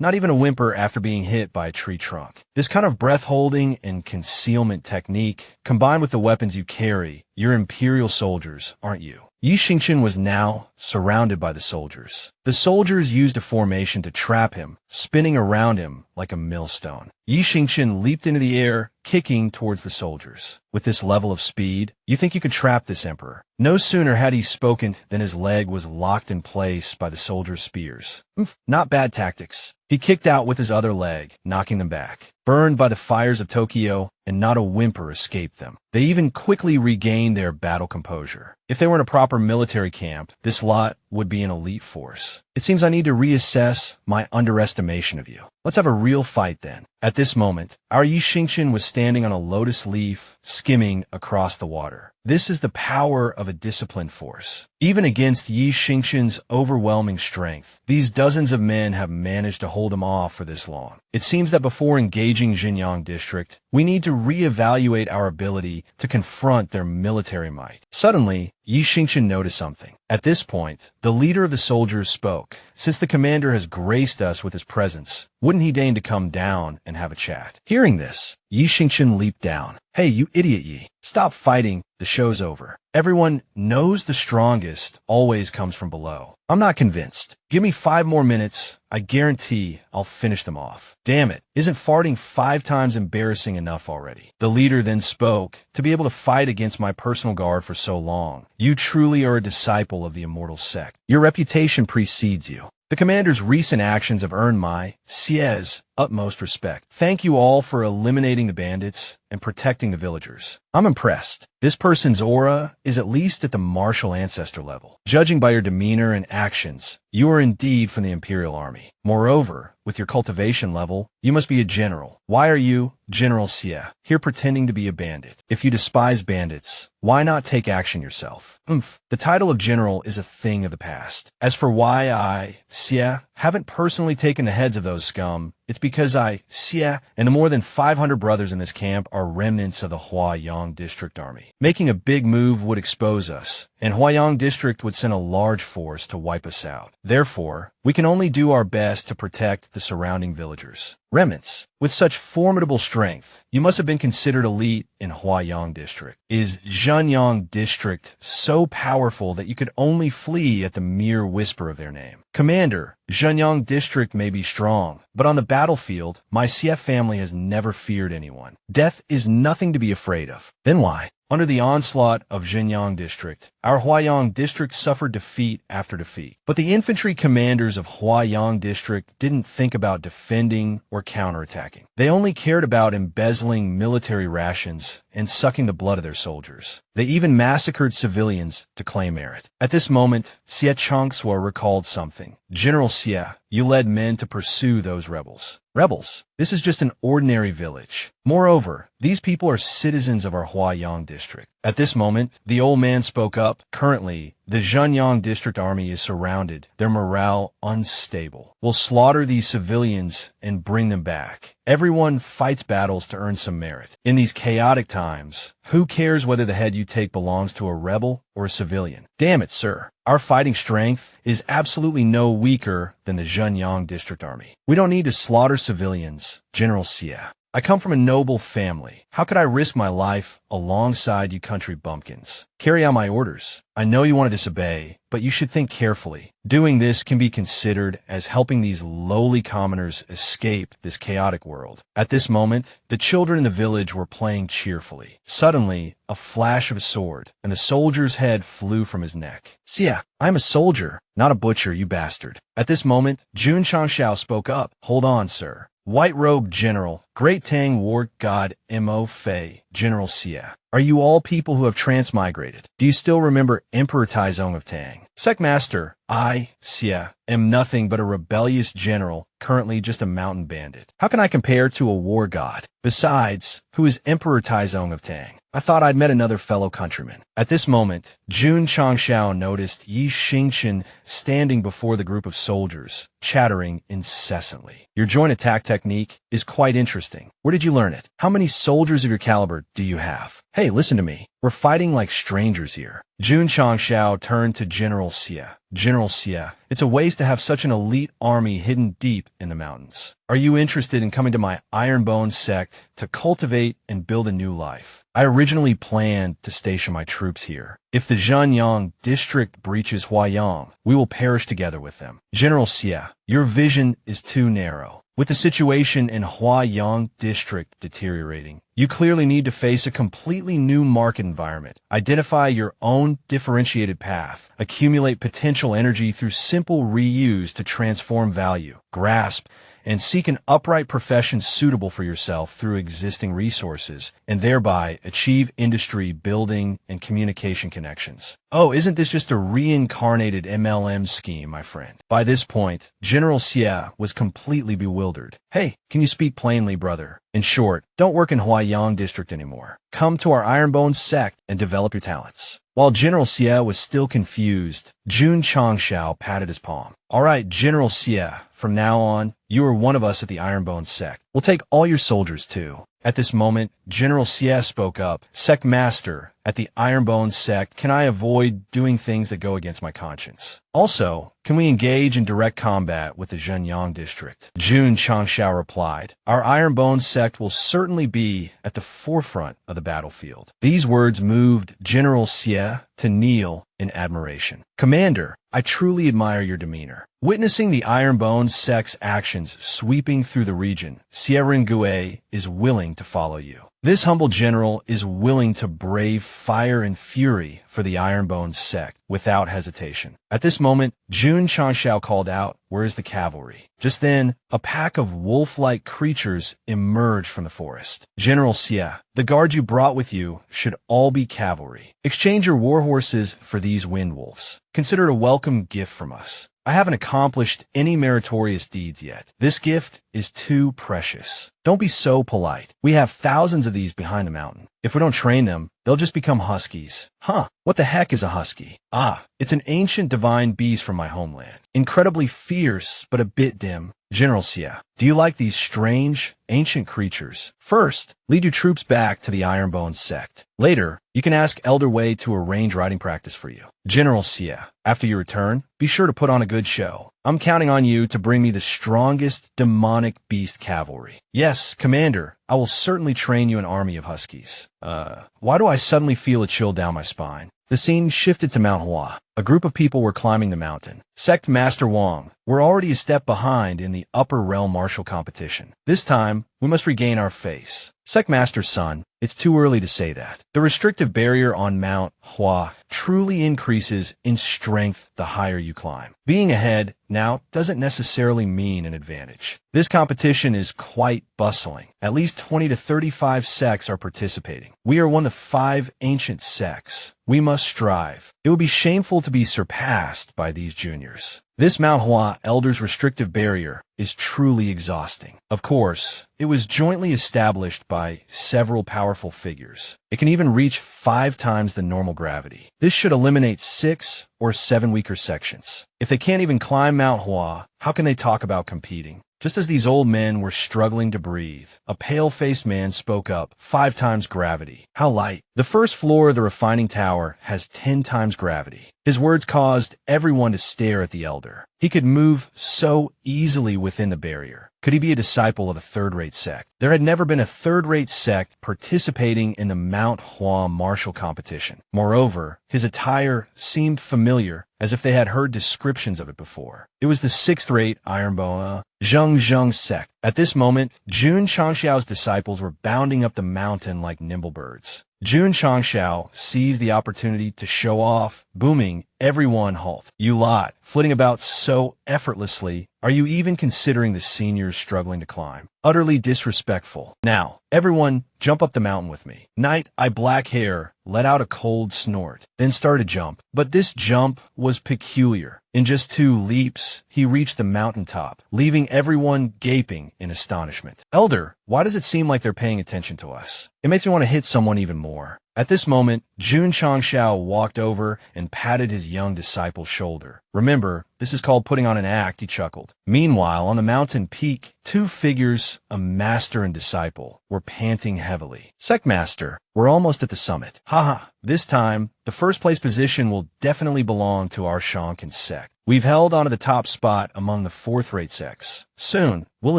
[SPEAKER 1] Not even a whimper after being hit by a tree trunk. This kind of breath-holding and concealment technique, combined with the weapons you carry, you're Imperial soldiers, aren't you? Yi Xingqian was now surrounded by the soldiers. The soldiers used a formation to trap him, spinning around him like a millstone. Yi Xingqian leaped into the air, kicking towards the soldiers. With this level of speed, you think you could trap this emperor. No sooner had he spoken than his leg was locked in place by the soldiers' spears. Not bad tactics. He kicked out with his other leg, knocking them back. Burned by the fires of Tokyo, and not a whimper escaped them. They even quickly regained their battle composure. If they were in a proper military camp, this lot would be an elite force. It seems I need to reassess my underestimation of you. Let's have a real fight then. At this moment, our Yi Xingqian was standing on a lotus leaf, skimming across the water. This is the power of a disciplined force. Even against Yi Xingqian's overwhelming strength, these dozens of men have managed to hold him off for this long. It seems that before engaging Xinjiang District, we need to reevaluate our ability to confront their military might. Suddenly, Yi Xingqian noticed something. At this point, the leader of the soldiers spoke. Since the commander has graced us with his presence, wouldn't he deign to come down and have a chat? Hearing this, Yi Xingqian leaped down. Hey, you idiot Yi. Stop fighting. The show's over. Everyone knows the strongest always comes from below. I'm not convinced. Give me 5 more minutes. I guarantee I'll finish them off. Damn it. Isn't farting 5 times embarrassing enough already? The leader then spoke. To be able to fight against my personal guard for so long, you truly are a disciple of the immortal sect. Your reputation precedes you. The commander's recent actions have earned my Xie's utmost respect. Thank you all for eliminating the bandits and protecting the villagers. I'm impressed. This person's aura is at least at the martial ancestor level. Judging by your demeanor and actions, you are indeed from the Imperial Army. Moreover, with your cultivation level, you must be a general. Why are you, General Xie, here pretending to be a bandit? If you despise bandits, why not take action yourself? The title of general is a thing of the past. As for why I, Xie, haven't personally taken the heads of those scum, it's because I, Xie, and the more than 500 brothers in this camp are remnants of the Huayang District Army. Making a big move would expose us, and Huayang District would send a large force to wipe us out. Therefore, we can only do our best to protect the surrounding villagers. Remnants. With such formidable strength, you must have been considered elite in Huayang District. Is Zhenyang District so powerful that you could only flee at the mere whisper of their name? Commander, Zhenyang District may be strong, but on the battlefield, my CF family has never feared anyone. Death is nothing to be afraid of. Then why? Under the onslaught of Zhenyang District, our Huayang District suffered defeat after defeat. But the infantry commanders of Huayang District didn't think about defending or counterattacking. They only cared about embezzling military rations and sucking the blood of their soldiers. They even massacred civilians to claim merit. At this moment, Xie Changsua recalled something. General Xie, you led men to pursue those rebels. Rebels? This is just an ordinary village. Moreover, these people are citizens of our Huayang District. At this moment, the old man spoke up. Currently, the Zhenyang District Army is surrounded, their morale unstable. We'll slaughter these civilians and bring them back. Everyone fights battles to earn some merit. In these chaotic times, who cares whether the head you take belongs to a rebel or a civilian? Damn it, sir. Our fighting strength is absolutely no weaker than the Zhenyang District Army. We don't need to slaughter civilians, General Xie. I come from a noble family. How could I risk my life alongside you country bumpkins? Carry out my orders. I know you want to disobey, but you should think carefully. Doing this can be considered as helping these lowly commoners escape this chaotic world. At this moment, the children in the village were playing cheerfully. Suddenly, a flash of a sword, and the soldier's head flew from his neck. Xie, I'm a soldier, not a butcher, you bastard. At this moment, Jun Changshao spoke up. Hold on, sir. White Robe General, Great Tang War God Mo Fei, General Xie. Are you all people who have transmigrated? Do you still remember Emperor Taizong of Tang? Secmaster, I, Xie, am nothing but a rebellious general, currently just a mountain bandit. How can I compare to a war god? Besides, who is Emperor Taizong of Tang? I thought I'd met another fellow countryman. At this moment, Jun Changshao noticed Yi Xingqian standing before the group of soldiers, chattering incessantly. Your joint attack technique is quite interesting. Where did you learn it? How many soldiers of your caliber do you have? Hey, listen to me. We're fighting like strangers here. Jun Changshao turned to General Xie. General Xie, it's a waste to have such an elite army hidden deep in the mountains. Are you interested in coming to my Ironbone sect to cultivate and build a new life? I originally planned to station my troops here. If the Zhenyang District breaches Huayang, we will perish together with them. General Xie, your vision is too narrow. With the situation in Huayang District deteriorating, you clearly need to face a completely new market environment. Identify your own differentiated path. Accumulate potential energy through simple reuse to transform value. Grasp and seek an upright profession suitable for yourself through existing resources, and thereby achieve industry, building, and communication connections. Oh, isn't this just a reincarnated MLM scheme, my friend? By this point, General Xie was completely bewildered. Hey, can you speak plainly, brother? In short, don't work in Huaiyang district anymore. Come to our Ironbone sect and develop your talents. While General Xie was still confused, Jun Changshao patted his palm. All right, General Xie, from now on, you are one of us at the Ironbone sect. We'll take all your soldiers too. At this moment, General Xie spoke up. Sect Master, at the Ironbone sect, can I avoid doing things that go against my conscience? Also, can we engage in direct combat with the Zhenyang district? Jun Changshao replied, our Ironbone sect will certainly be at the forefront of the battlefield. These words moved General Xie to kneel in admiration. Commander, I truly admire your demeanor. Witnessing the Ironbone sect's actions sweeping through the region, Xie Ringue is willing to follow you. This humble general is willing to brave fire and fury for the Ironbone sect without hesitation. At this moment, Jun Changshao called out, where is the cavalry? Just then, a pack of wolf-like creatures emerged from the forest. General Xie, the guard you brought with you should all be cavalry. Exchange your war horses for these wind wolves. Consider it a welcome gift from us. I haven't accomplished any meritorious deeds yet. This gift is too precious. Don't be so polite. We have thousands of these behind the mountain. If we don't train them, they'll just become huskies. Huh, what the heck is a husky? Ah, it's an ancient divine beast from my homeland. Incredibly fierce, but a bit dim. General Xie, do you like these strange, ancient creatures? First, lead your troops back to the Ironbone sect. Later, you can ask Elder Wei to arrange riding practice for you. General Xie, after you return, be sure to put on a good show. I'm counting on you to bring me the strongest demonic beast cavalry. Yes, Commander, I will certainly train you an army of huskies. Why do I suddenly feel a chill down my spine? The scene shifted to Manhwa. A group of people were climbing the mountain. Sect Master Wang, we're already a step behind in the upper realm martial competition. This time, we must regain our face. Sect Master's son, it's too early to say that. The restrictive barrier on Mount Hua truly increases in strength the higher you climb. Being ahead now doesn't necessarily mean an advantage. This competition is quite bustling. At least 20 to 35 sects are participating. We are one of 5 ancient sects. We must strive. It would be shameful to be surpassed by these juniors. This Mount Hua Elder's restrictive barrier is truly exhausting. Of course, it was jointly established by several powerful figures. It can even reach 5 times the normal gravity. This should eliminate 6 or 7 weaker sections. If they can't even climb Mount Hua, how can they talk about competing? Just as these old men were struggling to breathe, a pale-faced man spoke up. 5 times gravity. How light. The first floor of the refining tower has 10 times gravity. His words caused everyone to stare at the elder. He could move so easily within the barrier. Could he be a disciple of a third-rate sect? There had never been a third-rate sect participating in the Mount Hua martial competition. Moreover, his attire seemed familiar, as if they had heard descriptions of it before. It was the 6th-rate Ironbone Zheng sect. At this moment, Jun Changshao's disciples were bounding up the mountain like nimble birds. Jun Changshao seized the opportunity to show off, booming, everyone halt. You lot, flitting about so effortlessly, are you even considering the seniors struggling to climb? Utterly disrespectful. Now, everyone, jump up the mountain with me. Knight, black hair, let out a cold snort, then started to jump. But this jump was peculiar. In just 2 leaps, he reached the mountaintop, leaving everyone gaping in astonishment. Elder, why does it seem like they're paying attention to us? It makes me want to hit someone even more. At this moment, Jun Changshao walked over and patted his young disciple's shoulder. Remember, this is called putting on an act, he chuckled. Meanwhile, on the mountain peak, 2 figures, a master and disciple, were panting heavily. Sect Master, we're almost at the summit. Haha, this time, the first-place position will definitely belong to our Shankan sect. We've held onto the top spot among the 4th-rate sects. Soon, we'll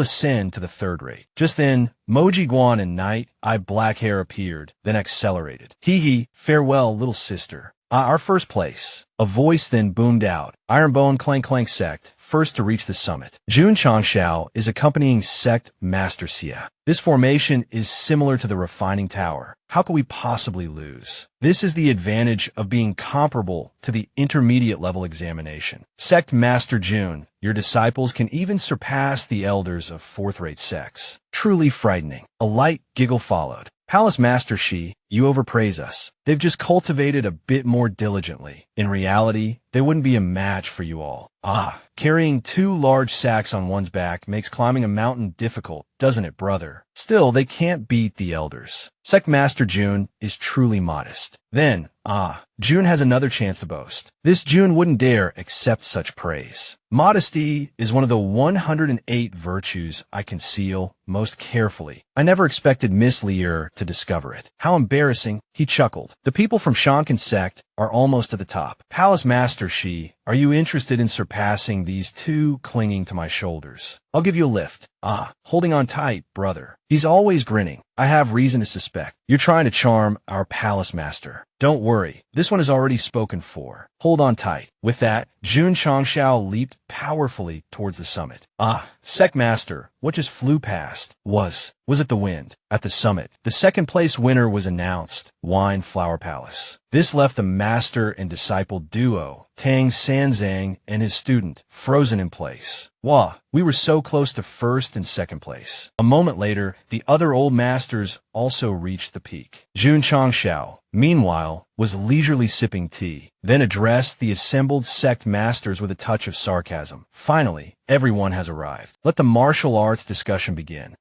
[SPEAKER 1] ascend to the 3rd-rate. Just then, Moji Guan and Knight, black hair appeared, then accelerated. Hee hee, farewell, little sister. Our first place. A voice then boomed out. Ironbone Clank Clank Sect, first to reach the summit. Jun Changshao is accompanying Sect Master Xia. This formation is similar to the Refining Tower. How could we possibly lose? This is the advantage of being comparable to the intermediate level examination. Sect Master Jun, your disciples can even surpass the elders of fourth-rate sects. Truly frightening. A light giggle followed. Palace Master Shi, you overpraise us. They've just cultivated a bit more diligently. In reality, they wouldn't be a match for you all. Carrying 2 large sacks on one's back makes climbing a mountain difficult, doesn't it, brother? Still, they can't beat the elders. Sect Master Jun is truly modest. Then, Jun has another chance to boast. This Jun wouldn't dare accept such praise. Modesty is one of the 108 virtues I conceal most carefully. I never expected Miss Lier to discover it. How embarrassing, he chuckled. The people from Shankan sect are almost at the top. Palace Master Shi, are you interested in surpassing these 2 clinging to my shoulders? I'll give you a lift. Holding on tight, brother. He's always grinning. I have reason to suspect you're trying to charm our palace master. Don't worry, this one is already spoken for. Hold on tight. With that, Jun Changshao leaped powerfully towards the summit. Sect Master, what just flew past? Was it the wind? At the summit, the second place winner was announced, Wine Flower Palace. This left the master and disciple duo, Tang Sanzang and his student, frozen in place. We were so close to first and second place. A moment later, the other old masters also reached the peak. Jun Changshao, meanwhile, was leisurely sipping tea, then addressed the assembled sect masters with a touch of sarcasm. Finally, everyone has arrived. Let the martial arts discussion begin.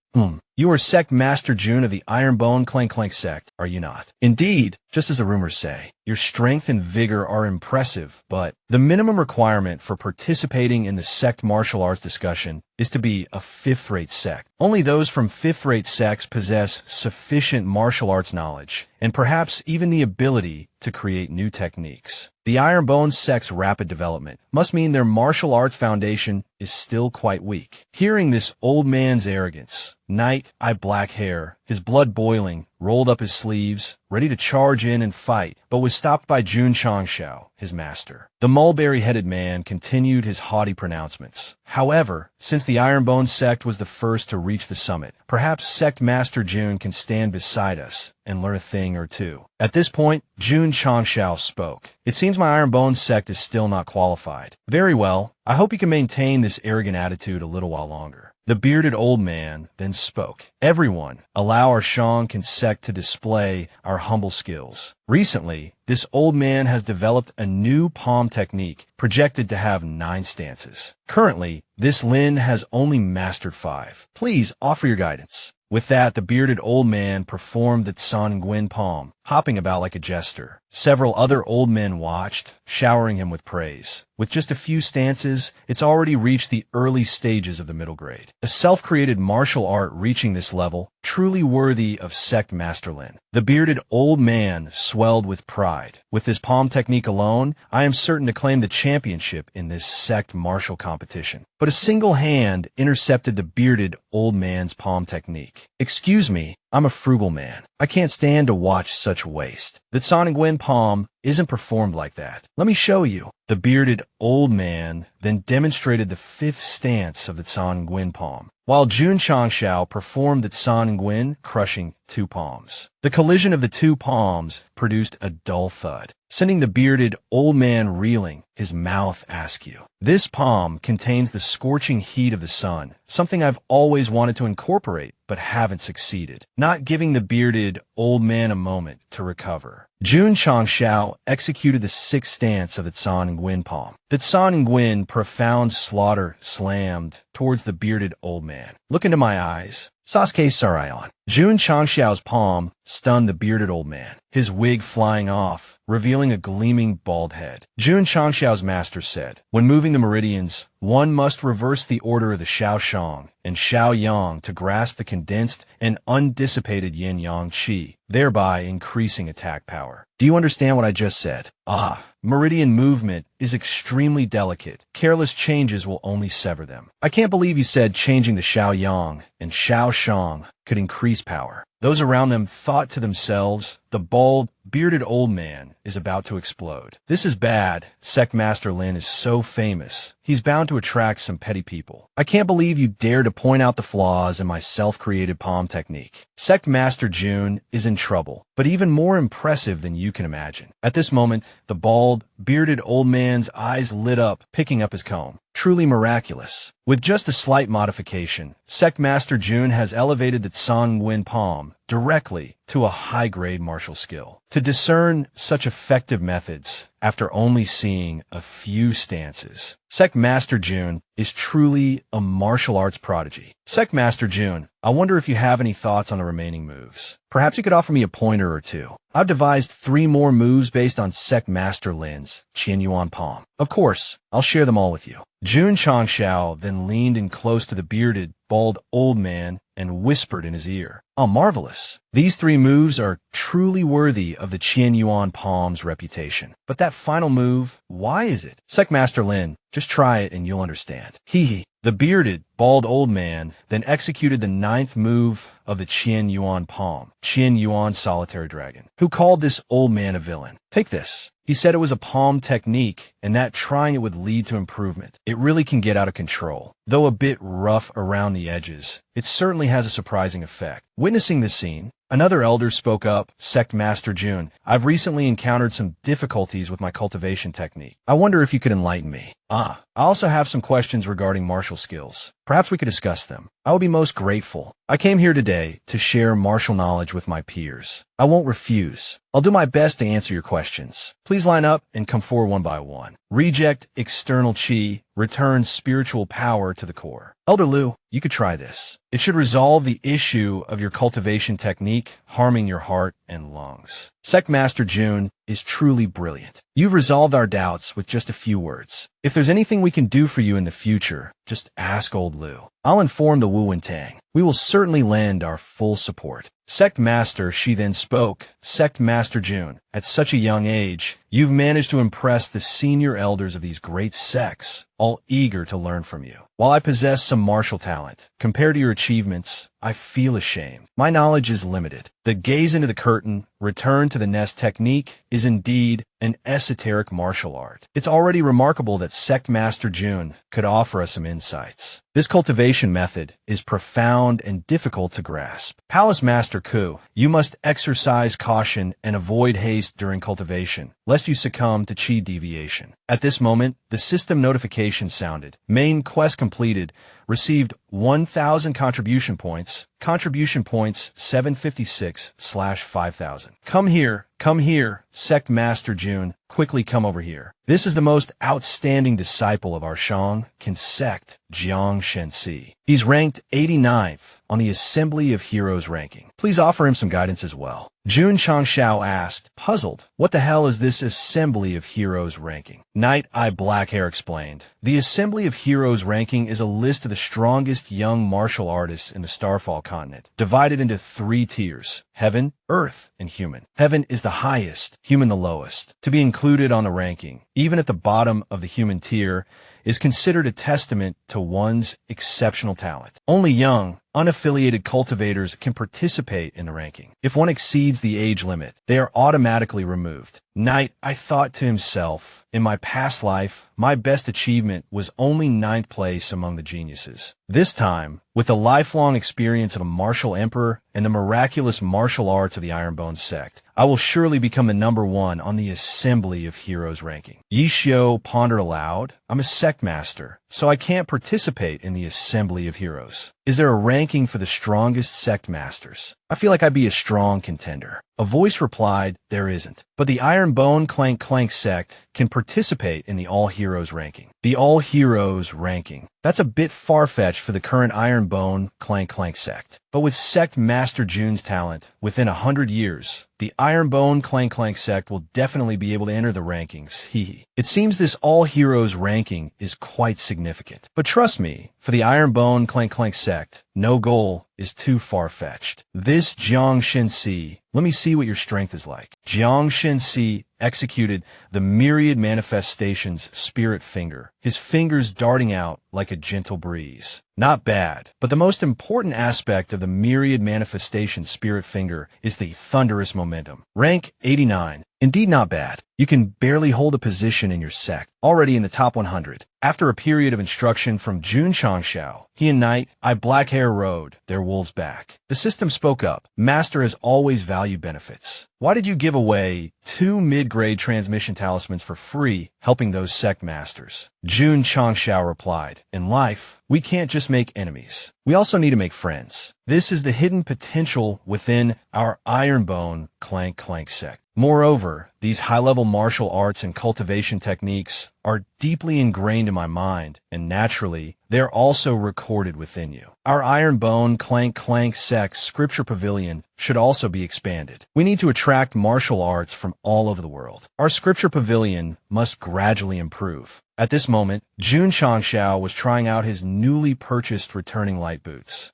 [SPEAKER 1] You are Sect Master Jun of the Ironbone Clank Clank sect, are you not? Indeed, just as the rumors say. Your strength and vigor are impressive, but the minimum requirement for participating in the sect martial arts discussion is to be a 5th-rate sect. Only those from 5th-rate sects possess sufficient martial arts knowledge, and perhaps even the ability to create new techniques. The Ironbone sect's rapid development must mean their martial arts foundation is still quite weak. Hearing this old man's arrogance, Knight, black hair, his blood boiling, rolled up his sleeves, ready to charge in and fight, but was stopped by Jun Changshao, his master. The mulberry-headed man continued his haughty pronouncements. However, since the Ironbone sect was the first to reach the summit, perhaps Sect Master Jun can stand beside us and learn a thing or two. At this point, Jun Changshao spoke. It seems my Ironbone sect is still not qualified. Very well, I hope you can maintain this arrogant attitude a little while longer. The bearded old man then spoke. Everyone, allow our Shankan sect to display our humble skills. Recently, this old man has developed a new palm technique projected to have 9 stances. Currently, this Lin has only mastered 5. Please offer your guidance. With that, the bearded old man performed the Tsangguin palm, hopping about like a jester. Several other old men watched, showering him with praise. With just a few stances, it's already reached the early stages of the middle grade. A self-created martial art reaching this level, truly worthy of Sect Master Lin. The bearded old man swelled with pride. With this palm technique alone, I am certain to claim the championship in this sect martial competition. But a single hand intercepted the bearded old man's palm technique. Excuse me, I'm a frugal man. I can't stand to watch such waste. The Tsangguin palm isn't performed like that. Let me show you. The bearded old man then demonstrated the 5th stance of the Tsangguin palm, while Jun Changshao performed the Tsangguin, crushing 2 palms. The collision of the 2 palms produced a dull thud, sending the bearded old man reeling, his mouth askew. This palm contains the scorching heat of the sun, something I've always wanted to incorporate, but haven't succeeded, not giving the bearded old man a moment to recover. Jun Changshao executed the 6th stance of the Tsangguin palm. The Tsangguin profound slaughter slammed towards the bearded old man. Look into my eyes. Sasuke Sarayon. Jun Changshao's palm stunned the bearded old man, his wig flying off, revealing a gleaming bald head. Jun Changshao's master said, when moving the meridians, one must reverse the order of the Xiaoshang and Xiaoyang to grasp the condensed and undissipated yin-yang qi, thereby increasing attack power. Do you understand what I just said? Meridian movement is extremely delicate. Careless changes will only sever them. I can't believe you said changing the Xiaoyang and Xiaoshang could increase power. Those around them thought to themselves, the bald, bearded old man is about to explode. This is bad. Sect Master Lin is so famous. He's bound to attract some petty people. I can't believe you dare to point out the flaws in my self-created palm technique. Sect Master Jun is in trouble, but even more impressive than you can imagine. At this moment, the bald, bearded old man's eyes lit up, picking up his comb. Truly miraculous. With just a slight modification, Sect Master Jun has elevated the Tsangwen palm directly to a high-grade martial skill. To discern such effective methods after only seeing a few stances, Sect Master Jun is truly a martial arts prodigy. Sect Master Jun, I wonder if you have any thoughts on the remaining moves. Perhaps you could offer me a pointer or two. I've devised 3 more moves based on Sect Master Lin's Qian Yuan palm. Of course, I'll share them all with you. Jun Changshao then leaned in close to the bearded, bald old man and whispered in his ear, "Oh, marvelous. These 3 moves are truly worthy of the Qian Yuan palm's reputation. But that final move, why is it? Sect Master Lin, just try it and you'll understand." The bearded, bald old man then executed the 9th move of the Qian Yuan palm, Qian Yuan solitary dragon. Who called this old man a villain? Take this. He said it was a palm technique and that trying it would lead to improvement. It really can get out of control. Though a bit rough around the edges, it certainly has a surprising effect. Witnessing this scene, another elder spoke up, Sect Master Jun, I've recently encountered some difficulties with my cultivation technique. I wonder if you could enlighten me. I also have some questions regarding martial skills. Perhaps we could discuss them. I would be most grateful. I came here today to share martial knowledge with my peers. I won't refuse. I'll do my best to answer your questions. Please line up and come forward one by one. Reject external chi, return spiritual power to the core. Elder Liu, you could try this. It should resolve the issue of your cultivation technique harming your heart and lungs. Sect Master Jun is truly brilliant. You've resolved our doubts with just a few words. If there's anything we can do for you in the future, just ask old Liu. I'll inform the Wu and Tang. We will certainly lend our full support. Sect Master, she then spoke. Sect Master Jun, at such a young age, you've managed to impress the senior elders of these great sects, all eager to learn from you. While I possess some martial talent, compared to your achievements, I feel ashamed. My knowledge is limited. The gaze into the curtain, return to the nest technique is indeed an esoteric martial art. It's already remarkable that Sect Master Jun could offer us some insights. This cultivation method is profound and difficult to grasp. Palace Master Ku, you must exercise caution and avoid haste during cultivation, lest you succumb to chi deviation. At this moment, the system notification sounded. Main quest completed. Received 1,000 contribution points. Contribution points 756/5000. Come here, Sect Master Jun. Quickly come over here. This is the most outstanding disciple of our Shang Can sect, Jiang Shensi. He's ranked 89th on the Assembly of Heroes ranking. Please offer him some guidance as well. Jun Changshao asked, puzzled, what the hell is this Assembly of Heroes ranking? Night Eye Blackhair explained, the Assembly of Heroes ranking is a list of the strongest young martial artists in the Starfall continent, divided into 3 tiers, Heaven, Earth, and Human. Heaven is the highest, Human the lowest. To be included on the ranking, even at the bottom of the Human tier, is considered a testament to one's exceptional talent. Only young, unaffiliated cultivators can participate in the ranking. If one exceeds the age limit, they are automatically removed. Knight, I thought to himself, in my past life, my best achievement was only 9th place among the geniuses. This time, with the lifelong experience of a martial emperor and the miraculous martial arts of the Ironbone sect, I will surely become the number 1 on the Assembly of Heroes ranking. Yi Xiu pondered aloud, I'm a sect master, so I can't participate in the Assembly of Heroes. Is there a ranking for the strongest sect masters? I feel like I'd be a strong contender. A voice replied, there isn't. But the Ironbone Clank Clank sect can participate in the All Heroes ranking. The All Heroes ranking. That's a bit far-fetched for the current Ironbone Clank Clank sect. But with Sect Master Jun's talent, within 100 years, the Ironbone Clank Clank sect will definitely be able to enter the rankings. It seems this All Heroes ranking is quite significant. But trust me, for the Ironbone Clank Clank sect, no goal is too far-fetched. This Jiang Shensi Let me see what your strength is like. Jiang Shenxi executed the myriad manifestations spirit finger, his fingers darting out like a gentle breeze. Not bad, but the most important aspect of the myriad manifestation spirit finger is the thunderous momentum. Rank 89. Indeed not bad. You can barely hold a position in your sect, already in the top 100. After a period of instruction from Jun Changshao, he and Knight I Black Hair rode their wolves back. The system spoke up. Master has always valued benefits. Why did you give away 2 mid-grade transmission talismans for free, helping those sect masters? Jun Changshao replied, in life, we can't just make enemies. We also need to make friends. This is the hidden potential within our Ironbone Clank Clank sect. Moreover, these high-level martial arts and cultivation techniques are deeply ingrained in my mind, and naturally, they're also recorded within you. Our Ironbone Clank Clank sect's scripture pavilion should also be expanded. We need to attract martial arts from all over the world. Our scripture pavilion must gradually improve. At this moment, Jun Changshao was trying out his newly purchased returning light boots.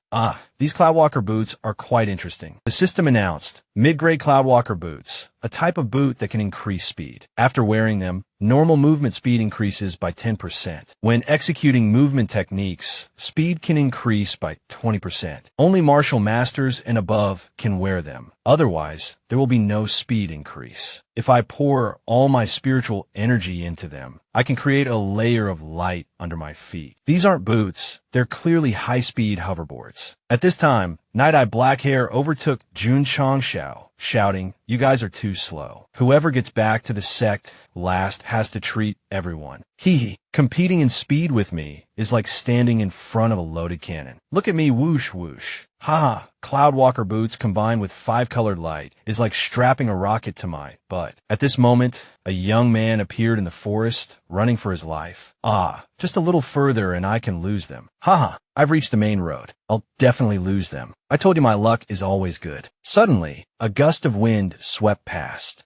[SPEAKER 1] These Cloudwalker boots are quite interesting. The system announced, mid-grade Cloudwalker boots, a type of boot that can increase speed. After wearing them, normal movement speed increases by 10%. When executing movement techniques, speed can increase by 20%. Only martial masters and above can wear them. Otherwise, there will be no speed increase. If I pour all my spiritual energy into them, I can create a layer of light under my feet. These aren't boots. They're clearly high-speed hoverboards. At this time, Night Eye Black Hair overtook Jun Changshao, shouting, you guys are too slow. Whoever gets back to the sect last has to treat everyone. Competing in speed with me is like standing in front of a loaded cannon. Look at me whoosh whoosh. Cloudwalker boots combined with 5-colored light is like strapping a rocket to my butt. At this moment, a young man appeared in the forest, running for his life. Just a little further and I can lose them. I've reached the main road. I'll definitely lose them. I told you my luck is always good. Suddenly, a gust of wind swept past.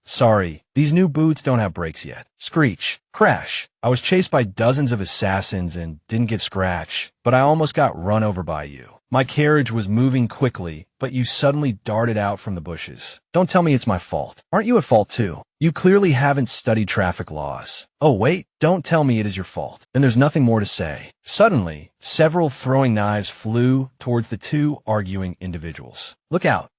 [SPEAKER 1] Sorry, these new boots don't have brakes yet. Screech. Crash. I was chased by dozens of assassins and didn't get scratched, but I almost got run over by you. My carriage was moving quickly, but you suddenly darted out from the bushes. Don't tell me it's my fault. Aren't you at fault too? You clearly haven't studied traffic laws. Oh wait, don't tell me it is your fault. Then there's nothing more to say. Suddenly, several throwing knives flew towards the 2 arguing individuals. Look out.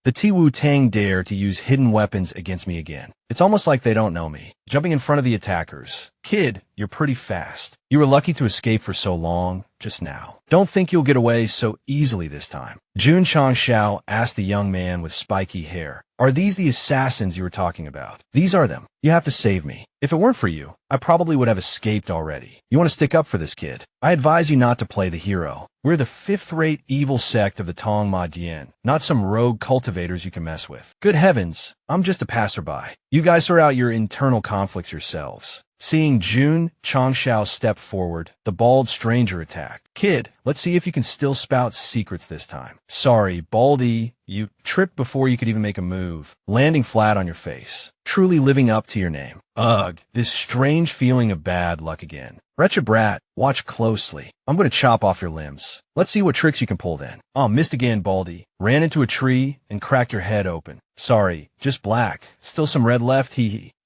[SPEAKER 1] The Ti-Wu Tang dare to use hidden weapons against me again. It's almost like they don't know me. Jumping in front of the attackers. Kid, you're pretty fast. You were lucky to escape for so long, just now. Don't think you'll get away so easily this time. Jun Changshao asked the young man with spiky hair. Are these the assassins you were talking about? These are them. You have to save me. If it weren't for you, I probably would have escaped already. You want to stick up for this kid? I advise you not to play the hero. We're the 5th-rate evil sect of the Tong Ma Dian, not some rogue cultivators you can mess with. Good heavens, I'm just a passerby. You guys sort out your internal conflicts yourselves. Seeing Jun Changshao step forward, the bald stranger attacked. Kid, let's see if you can still spout secrets this time. Sorry, Baldy, you tripped before you could even make a move, landing flat on your face. Truly living up to your name. Ugh, this strange feeling of bad luck again. Wretched brat, watch closely. I'm going to chop off your limbs. Let's see what tricks you can pull then. Missed again, Baldy. Ran into a tree and cracked your head open. Sorry, just black. Still some red left,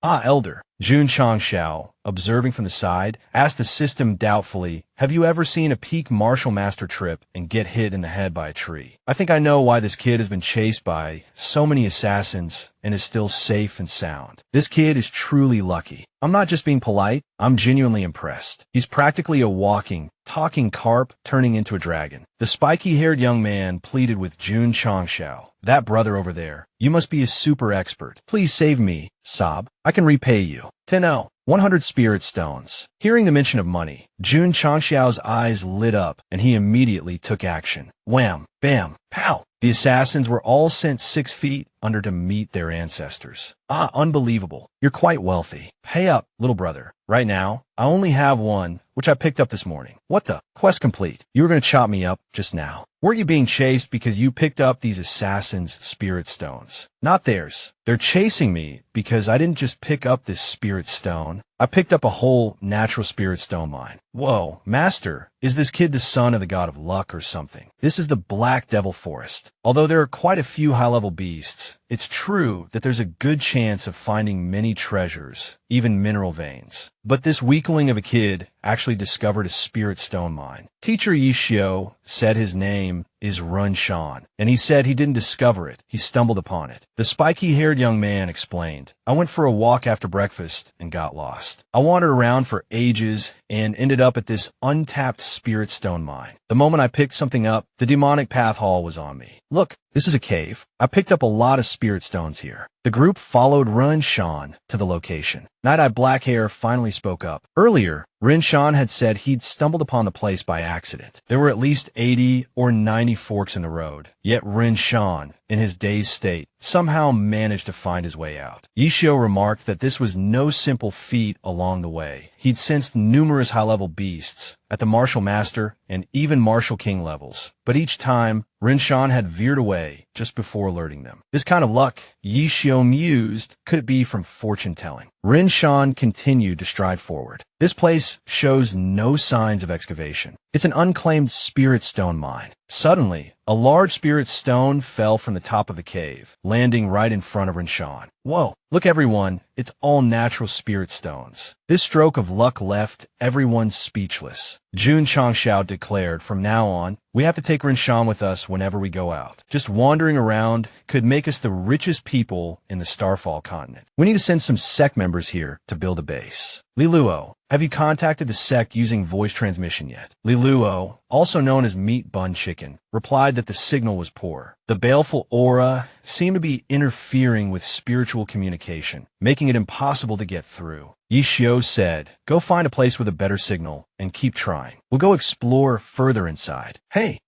[SPEAKER 1] Elder. Jun Changshao, observing from the side, asked the system doubtfully, have you ever seen a peak martial master trip and get hit in the head by a tree? I think I know why this kid has been chased by so many assassins and is still safe and sound. This kid is truly lucky. I'm not just being polite, I'm genuinely impressed. He's practically a walking, talking carp turning into a dragon. The spiky-haired young man pleaded with Jun Changshao. That brother over there, you must be a super expert. Please save me, Sob. I can repay you. 10-0. 100 spirit stones. Hearing the mention of money, Jun Changshao's eyes lit up and he immediately took action. Wham! Bam! Pow! The assassins were all sent 6 feet under to meet their ancestors. Unbelievable. You're quite wealthy. Pay up, little brother. Right now, I only have one, which I picked up this morning. What the? Quest complete. You were going to chop me up just now. Weren't you being chased because you picked up these assassins' spirit stones? Not theirs. They're chasing me because I didn't just pick up this spirit stone. I picked up a whole natural spirit stone mine. Whoa, master, is this kid the son of the god of luck or something? This is the Black Devil Forest. Although there are quite a few high-level beasts, it's true that there's a good chance of finding many treasures, even mineral veins. But this weakling of a kid actually discovered a spirit stone mine. Teacher Yishio said his name is Run Shan, and he said he didn't discover it, he stumbled upon it. The spiky-haired young man explained, I went for a walk after breakfast and got lost. I wandered around for ages and ended up at this untapped spirit stone mine. The moment I picked something up, the demonic path hall was on me. Look, this is a cave. I picked up a lot of spirit stones here. The group followed Run Shan to the location. Night-Eye Blackhair finally spoke up. Earlier, Rin Shan had said he'd stumbled upon the place by accident. There were at least 80 or 90 forks in the road. Yet Rin Shan, in his dazed state, somehow managed to find his way out. Yishio remarked that this was no simple feat along the way. He'd sensed numerous high-level beasts at the Martial Master and even Martial King levels, but each time, Rin Shan had veered away just before alerting them. This kind of luck, Yishio mused, could it be from fortune-telling? Rin Shan continued to stride forward. This place shows no signs of excavation. It's an unclaimed spirit stone mine. Suddenly, a large spirit stone fell from the top of the cave, landing right in front of Rin Shan. Whoa, look everyone, it's all natural spirit stones. This stroke of luck left everyone speechless. Jun Changxiao declared, from now on, we have to take Rin Shan with us whenever we go out. Just wandering around could make us the richest people in the Starfall continent. We need to send some sect members here to build a base. Li Luo, have you contacted the sect using voice transmission yet? Li Luo, also known as Meat Bun Chicken, replied that the signal was poor. The baleful aura seemed to be interfering with spiritual communication, making it impossible to get through. Yishio said, go find a place with a better signal and keep trying. We'll go explore further inside. Hey,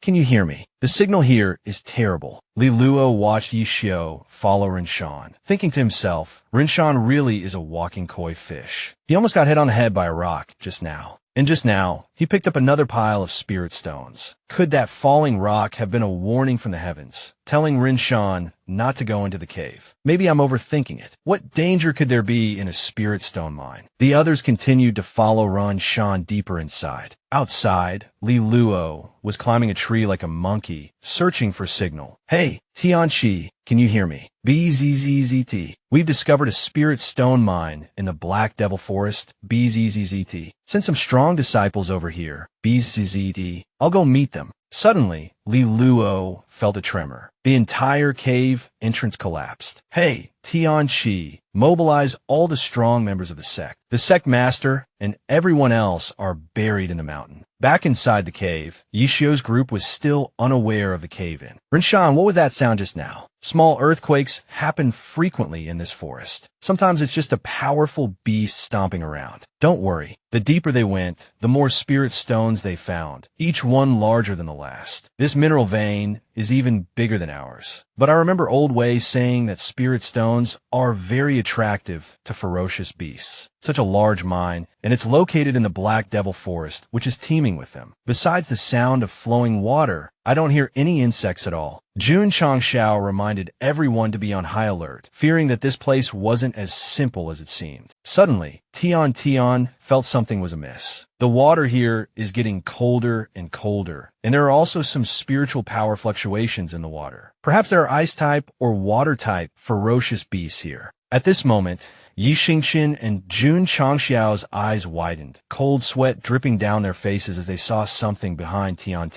[SPEAKER 1] can you hear me? The signal here is terrible. Li Luo watched Yishio follow Rin Shan, thinking to himself, Rin Shan really is a walking koi fish. He almost got hit on the head by a rock just now. And just now, he picked up another pile of spirit stones. Could that falling rock have been a warning from the heavens, telling Rin Shan not to go into the cave? Maybe I'm overthinking it. What danger could there be in a spirit stone mine? The others continued to follow Rin Shan deeper inside. Outside, Li Luo was climbing a tree like a monkey, searching for signal. Hey, Tianchi, can you hear me? BZZZT. We've discovered a spirit stone mine in the Black Devil Forest. BZZZT. Send some strong disciples over here. BZZT. I'll go meet them. Suddenly, Li Luo felt a tremor. The entire cave entrance collapsed. Hey, Tianchi, mobilize all the strong members of the sect. The sect master and everyone else are buried in the mountain. Back inside the cave, Yishio's group was still unaware of the cave-in. Rin Shan, what was that sound just now? Small earthquakes happen frequently in this forest. Sometimes it's just a powerful beast stomping around. Don't worry. The deeper they went, the more spirit stones they found, each one larger than the last. This mineral vein is even bigger than ours. But I remember Old Way saying that spirit stones are very attractive to ferocious beasts. Such a large mine, and it's located in the Black Devil Forest, which is teeming with them. Besides the sound of flowing water, I don't hear any insects at all. Jun Changxiao reminded everyone to be on high alert, fearing that this place wasn't as simple as it seemed. Suddenly, Tian felt something was amiss. The water here is getting colder and colder, and there are also some spiritual power fluctuations in the water. Perhaps there are ice-type or water-type ferocious beasts here. At this moment, Yi Xingqin and Jun Changxiao's eyes widened, cold sweat dripping down their faces as they saw something behind Tian.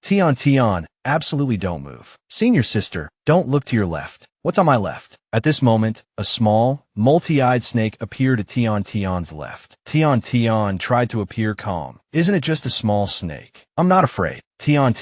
[SPEAKER 1] Tian, absolutely don't move. Senior sister, don't look to your left. What's on my left? At this moment, a small, multi-eyed snake appeared at Tian's left. Tian tried to appear calm. Isn't it just a small snake? I'm not afraid. Tian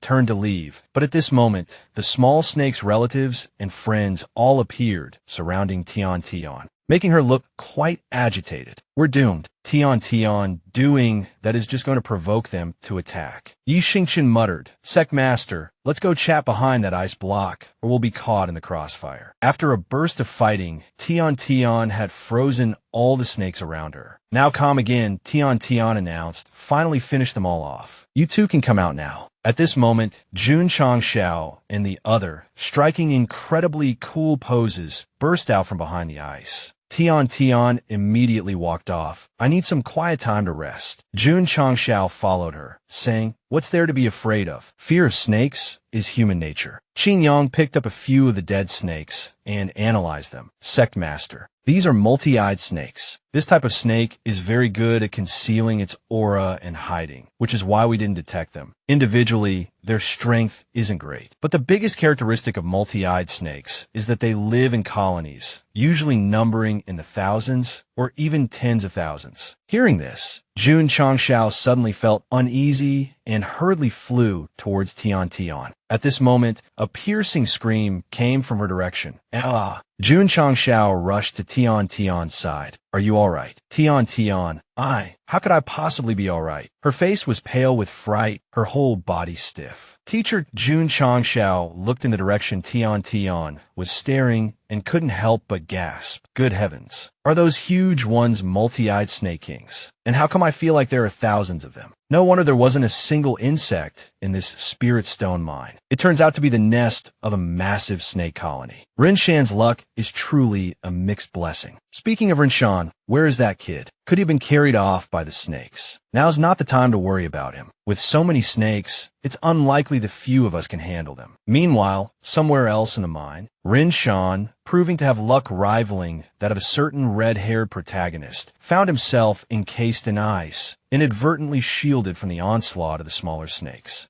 [SPEAKER 1] turned to leave, but at this moment, the small snake's relatives and friends all appeared, surrounding Tian, making her look quite agitated. We're doomed. Tian doing that is just going to provoke them to attack. Yi Xingqin muttered, Sect Master, let's go chat behind that ice block, or we'll be caught in the crossfire. After a burst of fighting, Tian had frozen all the snakes around her. Now calm again, Tian announced, finally finished them all off. You two can come out now. At this moment, Jun Changxiao and the other, striking incredibly cool poses, burst out from behind the ice. Tian Tian immediately walked off. I need some quiet time to rest. Jun Changshao followed her, saying, "What's there to be afraid of? Fear of snakes is human nature." Qin Yang picked up a few of the dead snakes and analyzed them. Sect Master, these are multi-eyed snakes. This type of snake is very good at concealing its aura and hiding, which is why we didn't detect them. Individually, their strength isn't great. But the biggest characteristic of multi-eyed snakes is that they live in colonies, usually numbering in the thousands or even tens of thousands. Hearing this, Jun Changshao suddenly felt uneasy and hurriedly flew towards Tian Tian. At this moment, a piercing scream came from her direction. Ah! Jun Changshao rushed to Tian Tian's side. "Are you all right?" Tian Tian, how could I possibly be all right? Her face was pale with fright, her whole body stiff. Teacher Jun Changshao looked in the direction Tian Tian was staring and couldn't help but gasp. Good heavens. Are those huge ones multi-eyed snake kings? And how come I feel like there are thousands of them? No wonder there wasn't a single insect in this spirit stone mine. It turns out to be the nest of a massive snake colony. Rinshan's luck is truly a mixed blessing. Speaking of Rinshan, where is that kid? Could he have been carried off by the snakes? Now's not the time to worry about him. With so many snakes, it's unlikely the few of us can handle them. Meanwhile, somewhere else in the mine, Rinshan, proving to have luck rivaling that of a certain red-haired protagonist, found himself encased in ice, inadvertently shielded from the onslaught of the smaller snakes.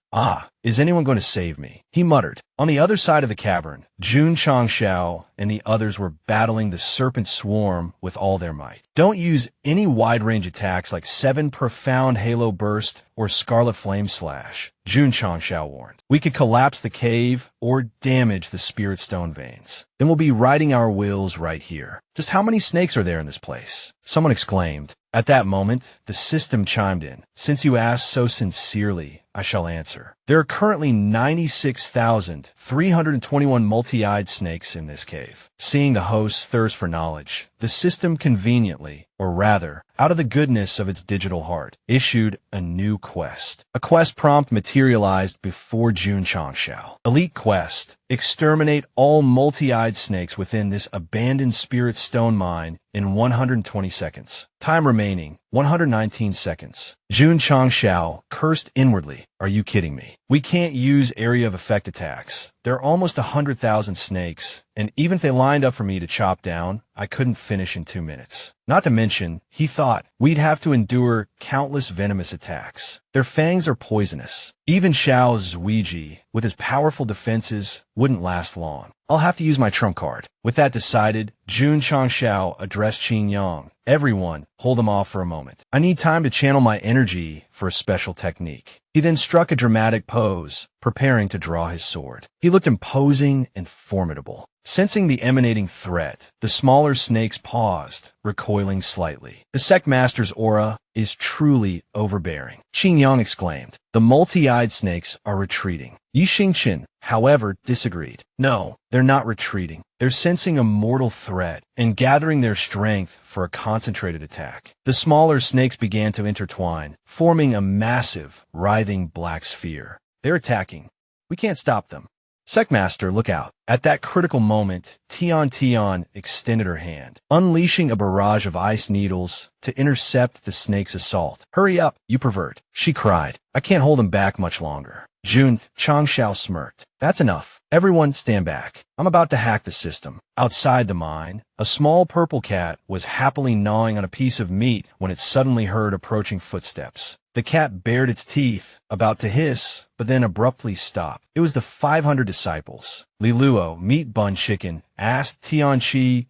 [SPEAKER 1] Is anyone going to save me? He muttered. On the other side of the cavern, Jun Changshao and the others were battling the serpent swarm with all their might. Don't use any wide-range attacks like 7 Profound Halo Burst or Scarlet Flame Slash, Jun Changshao warned. We could collapse the cave or damage the spirit stone veins. Then we'll be riding our wills right here. Just how many snakes are there in this place? Someone exclaimed. At that moment, the system chimed in. Since you ask so sincerely, I shall answer. There are currently 96,321 multi-eyed snakes in this cave. Seeing the host's thirst for knowledge, the system conveniently, or rather, out of the goodness of its digital heart, issued a new quest. A quest prompt materialized before Jun Changshao. Elite quest. Exterminate all multi-eyed snakes within this abandoned spirit stone mine in 120 seconds. Time remaining, 119 seconds. Jun Changshao cursed inwardly. Are you kidding me? We can't use area of effect attacks. There are almost 100,000 snakes, and even if they lined up for me to chop down, I couldn't finish in 2 minutes. Not to mention, he thought, we'd have to endure countless venomous attacks. Their fangs are poisonous. Even Xiao Zuiji, with his powerful defenses, wouldn't last long. I'll have to use my trump card. With that decided, Jun Changshao addressed Qin Yang. Everyone, hold them off for a moment. I need time to channel my energy for a special technique. He then struck a dramatic pose, preparing to draw his sword. He looked imposing and formidable. Sensing the emanating threat, the smaller snakes paused, recoiling slightly. The sect master's aura is truly overbearing. Qin Yang exclaimed. The multi-eyed snakes are retreating. Yi Xingqian, however, disagreed. No, they're not retreating. They're sensing a mortal threat and gathering their strength for a concentrated attack. The smaller snakes began to intertwine, forming a massive, writhing black sphere. They're attacking. We can't stop them. Sectmaster, look out. At that critical moment, Tian Tian extended her hand, unleashing a barrage of ice needles to intercept the snake's assault. Hurry up, you pervert, she cried. I can't hold him back much longer. Jun Changshao smirked. That's enough. Everyone stand back. I'm about to hack the system. Outside the mine, a small purple cat was happily gnawing on a piece of meat when it suddenly heard approaching footsteps. The cat bared its teeth, about to hiss, but then abruptly stopped. It was the 500 disciples. Li Luo, Meat Bun Chicken, asked Tianqi,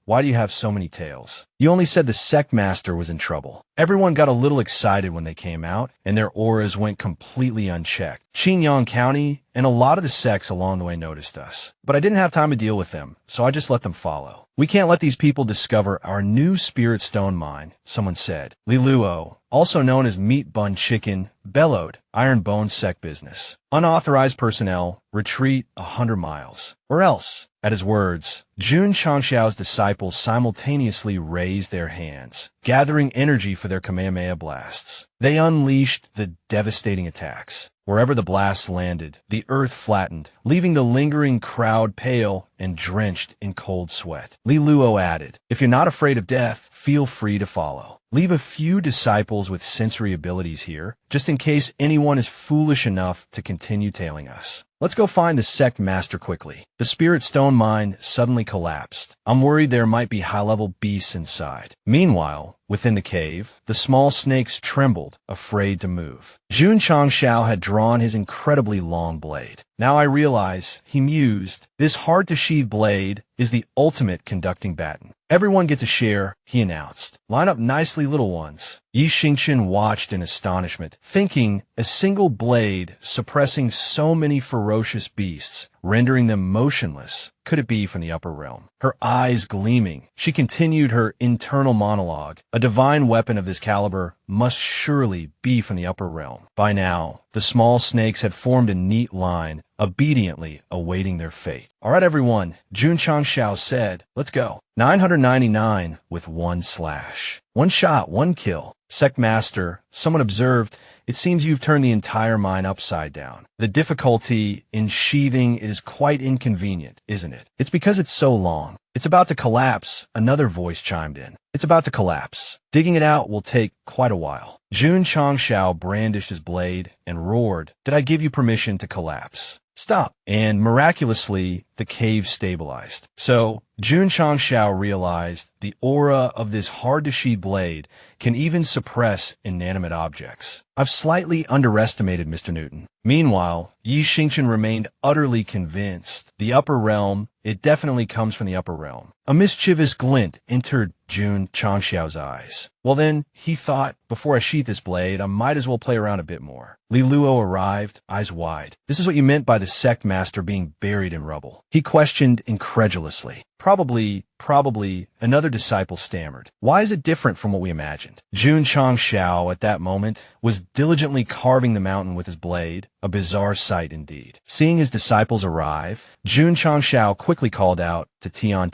[SPEAKER 1] why do you have so many tails? You only said the sect master was in trouble. Everyone got a little excited when they came out, and their auras went completely unchecked. Qinyang County and a lot of the sects along the way noticed us. But I didn't have time to deal with them, so I just let them follow. We can't let these people discover our new spirit stone mine, someone said. Li Luo, also known as Meat Bun Chicken, bellowed, Iron Bone sect business. Unauthorized personnel, retreat 100 miles. Or else. At his words, Jun Changshao's disciples simultaneously raised their hands, gathering energy for their Kamehameha blasts. They unleashed the devastating attacks. Wherever the blasts landed, the earth flattened, leaving the lingering crowd pale and drenched in cold sweat. Li Luo added, "If you're not afraid of death, feel free to follow. Leave a few disciples with sensory abilities here, just in case anyone is foolish enough to continue tailing us. Let's go find the sect master quickly." The spirit stone mine suddenly collapsed. I'm worried there might be high-level beasts inside. Meanwhile, within the cave, the small snakes trembled, afraid to move. Jun Changshao had drawn his incredibly long blade. "Now I realize," he mused, "this hard-to-sheathe blade is the ultimate conducting baton. Everyone gets a share," he announced. "Line up nicely, little ones." Yi Xingqian watched in astonishment, thinking a single blade suppressing so many ferocious beasts, rendering them motionless. Could it be from the upper realm? Her eyes gleaming, she continued her internal monologue. A divine weapon of this caliber must surely be from the upper realm. By now, the small snakes had formed a neat line, obediently awaiting their fate. "All right, everyone," Jun Changshao said. "Let's go." 999 with one slash. One shot, one kill. "Sect Master," someone observed, "it seems you've turned the entire mine upside down. The difficulty in sheathing it is quite inconvenient, isn't it?" "It's because it's so long. It's about to collapse," another voice chimed in. "It's about to collapse. Digging it out will take quite a while." Jun Changshao brandished his blade and roared, "Did I give you permission to collapse? Stop." And miraculously, the cave stabilized. So, Jun Changshao realized the aura of this hard-to-sheathe blade can even suppress inanimate objects. "I've slightly underestimated Mr. Newton." Meanwhile, Yi Xingqian remained utterly convinced. The upper realm, it definitely comes from the upper realm. A mischievous glint entered Jun Changshao's eyes. "Well then," he thought, "before I sheath this blade, I might as well play around a bit more." Li Luo arrived, eyes wide. "This is what you meant by the sect master being buried in rubble?" he questioned incredulously. Probably, another disciple stammered. "Why is it different from what we imagined?" Jun Changshao, at that moment, was diligently carving the mountain with his blade, a bizarre sight indeed. Seeing his disciples arrive, Jun Changshao quickly called out to Tian,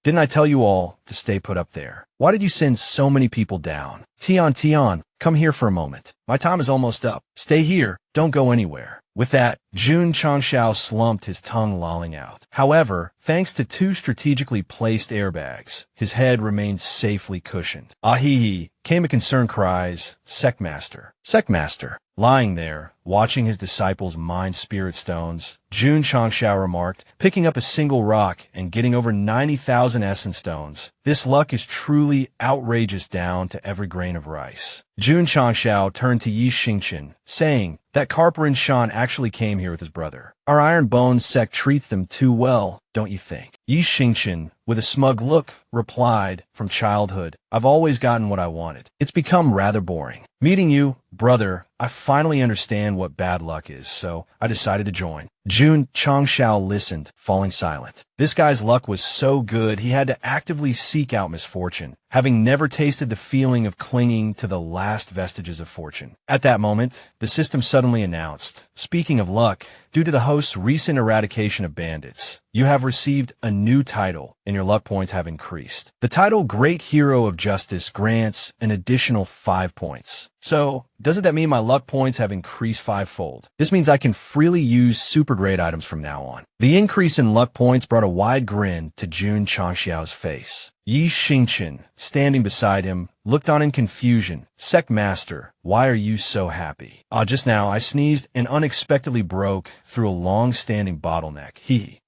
[SPEAKER 1] "Didn't I tell you all to stay put up there? Why did you send so many people down? Tian, come here for a moment. My time is almost up. Stay here, don't go anywhere." With that, Jun Changshao slumped, his tongue lolling out. However, thanks to two strategically placed airbags, his head remained safely cushioned. "Ahihi," came a concerned cries, "Sect Master." "Sect Master." Lying there, watching his disciples mine spirit stones, Jun Changshao remarked, picking up a single rock and getting over 90,000 essence stones. "This luck is truly outrageous down to every grain of rice." Jun Changshao turned to Yi Xingqian, saying, "That Karparin Shan actually came here with his brother. Our Iron Bones sect treats them too well, don't you think?" Yi Xingqian, with a smug look, replied, "From childhood, I've always gotten what I wanted. It's become rather boring. Meeting you, brother, I finally understand what bad luck is, so I decided to join." Jun Changshao listened, falling silent. This guy's luck was so good he had to actively seek out misfortune, having never tasted the feeling of clinging to the last vestiges of fortune. At that moment, the system suddenly announced, "Speaking of luck, due to the host's recent eradication of bandits, you have received a new title, and your luck points have increased. The title Great Hero of Justice grants an additional 5 points. So, doesn't that mean my luck points have increased 5-fold? This means I can freely use super great items from now on." The increase in luck points brought a wide grin to Jun Changshao's face. Yi Xingqian, standing beside him, looked on in confusion. "Sect Master, why are you so happy?" Just now I sneezed and unexpectedly broke through a long-standing bottleneck.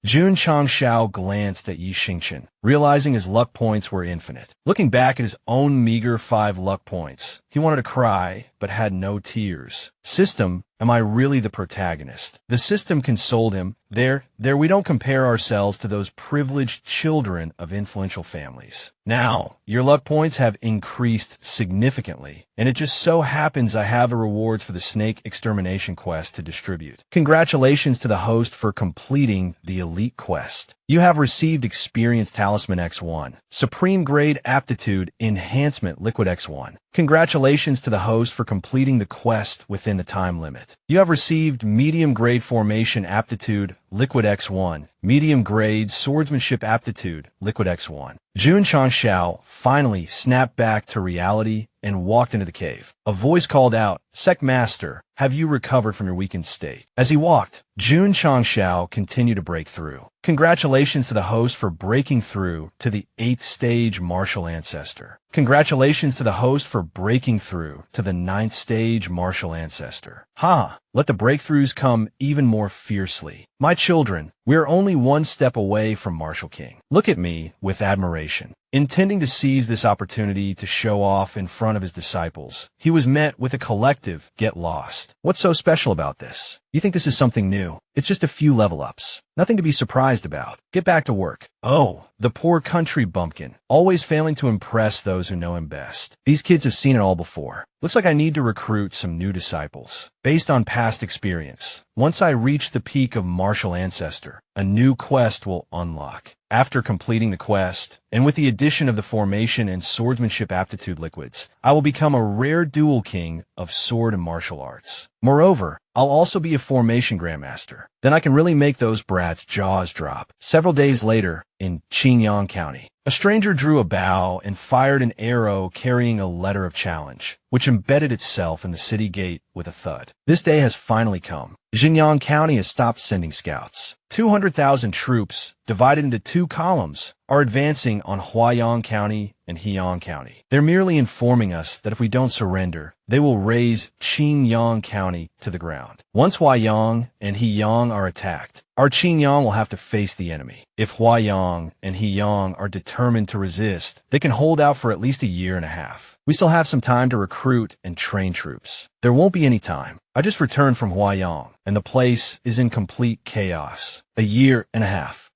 [SPEAKER 1] Jun Changshao glanced at Yi Xingqian, realizing his luck points were infinite. Looking back at his own meager 5 luck points, he wanted to cry, but had no tears. "System, am I really the protagonist?" The system consoled him. There, we don't compare ourselves to those privileged children of influential families. Now, your luck points have increased significantly, and it just so happens I have the rewards for the snake extermination quest to distribute. Congratulations to the host for completing the elite quest. You have received Experience Talisman X1, Supreme Grade Aptitude Enhancement Liquid X1. Congratulations to the host for completing the quest within the time limit. You have received Medium Grade Formation Aptitude Liquid X1, Medium Grade Swordsmanship Aptitude Liquid X1. Jun Changshao finally snapped back to reality and walked into the cave. A voice called out, Sect Master, have you recovered from your weakened state? As he walked, Jun Changshao continued to break through. Congratulations to the host for breaking through to the 8th stage martial ancestor. Congratulations to the host for breaking through to the 9th stage martial ancestor. Let the breakthroughs come even more fiercely. My children, we are only one step away from Martial King. Look at me with admiration. Intending to seize this opportunity to show off in front of his disciples, he was met with a collective "get lost." What's so special about this? You think this is something new? It's just a few level ups. Nothing to be surprised about. Get back to work. Oh, the poor country bumpkin, always failing to impress those who know him best. These kids have seen it all before. Looks like I need to recruit some new disciples. Based on past experience, once I reach the peak of Martial Ancestor, a new quest will unlock. After completing the quest, and with the addition of the formation and swordsmanship aptitude liquids, I will become a rare dual king of sword and martial arts. Moreover, I'll also be a formation grandmaster. Then I can really make those brats' jaws drop. Several days later, in Qingyang County, a stranger drew a bow and fired an arrow carrying a letter of challenge, which embedded itself in the city gate with a thud. This day has finally come. Xinjiang County has stopped sending scouts. 200,000 troops, divided into 2 columns, are advancing on Huayang County and Heyang County. They're merely informing us that if we don't surrender, they will raze Qingyang County to the ground. Once Huayang and Heyang are attacked, our Qingyang will have to face the enemy. If Huayang and Heyang are determined to resist, they can hold out for at least a year and a half. We still have some time to recruit and train troops. There won't be any time. I just returned from Huayang, and the place is in complete chaos. A year and a half.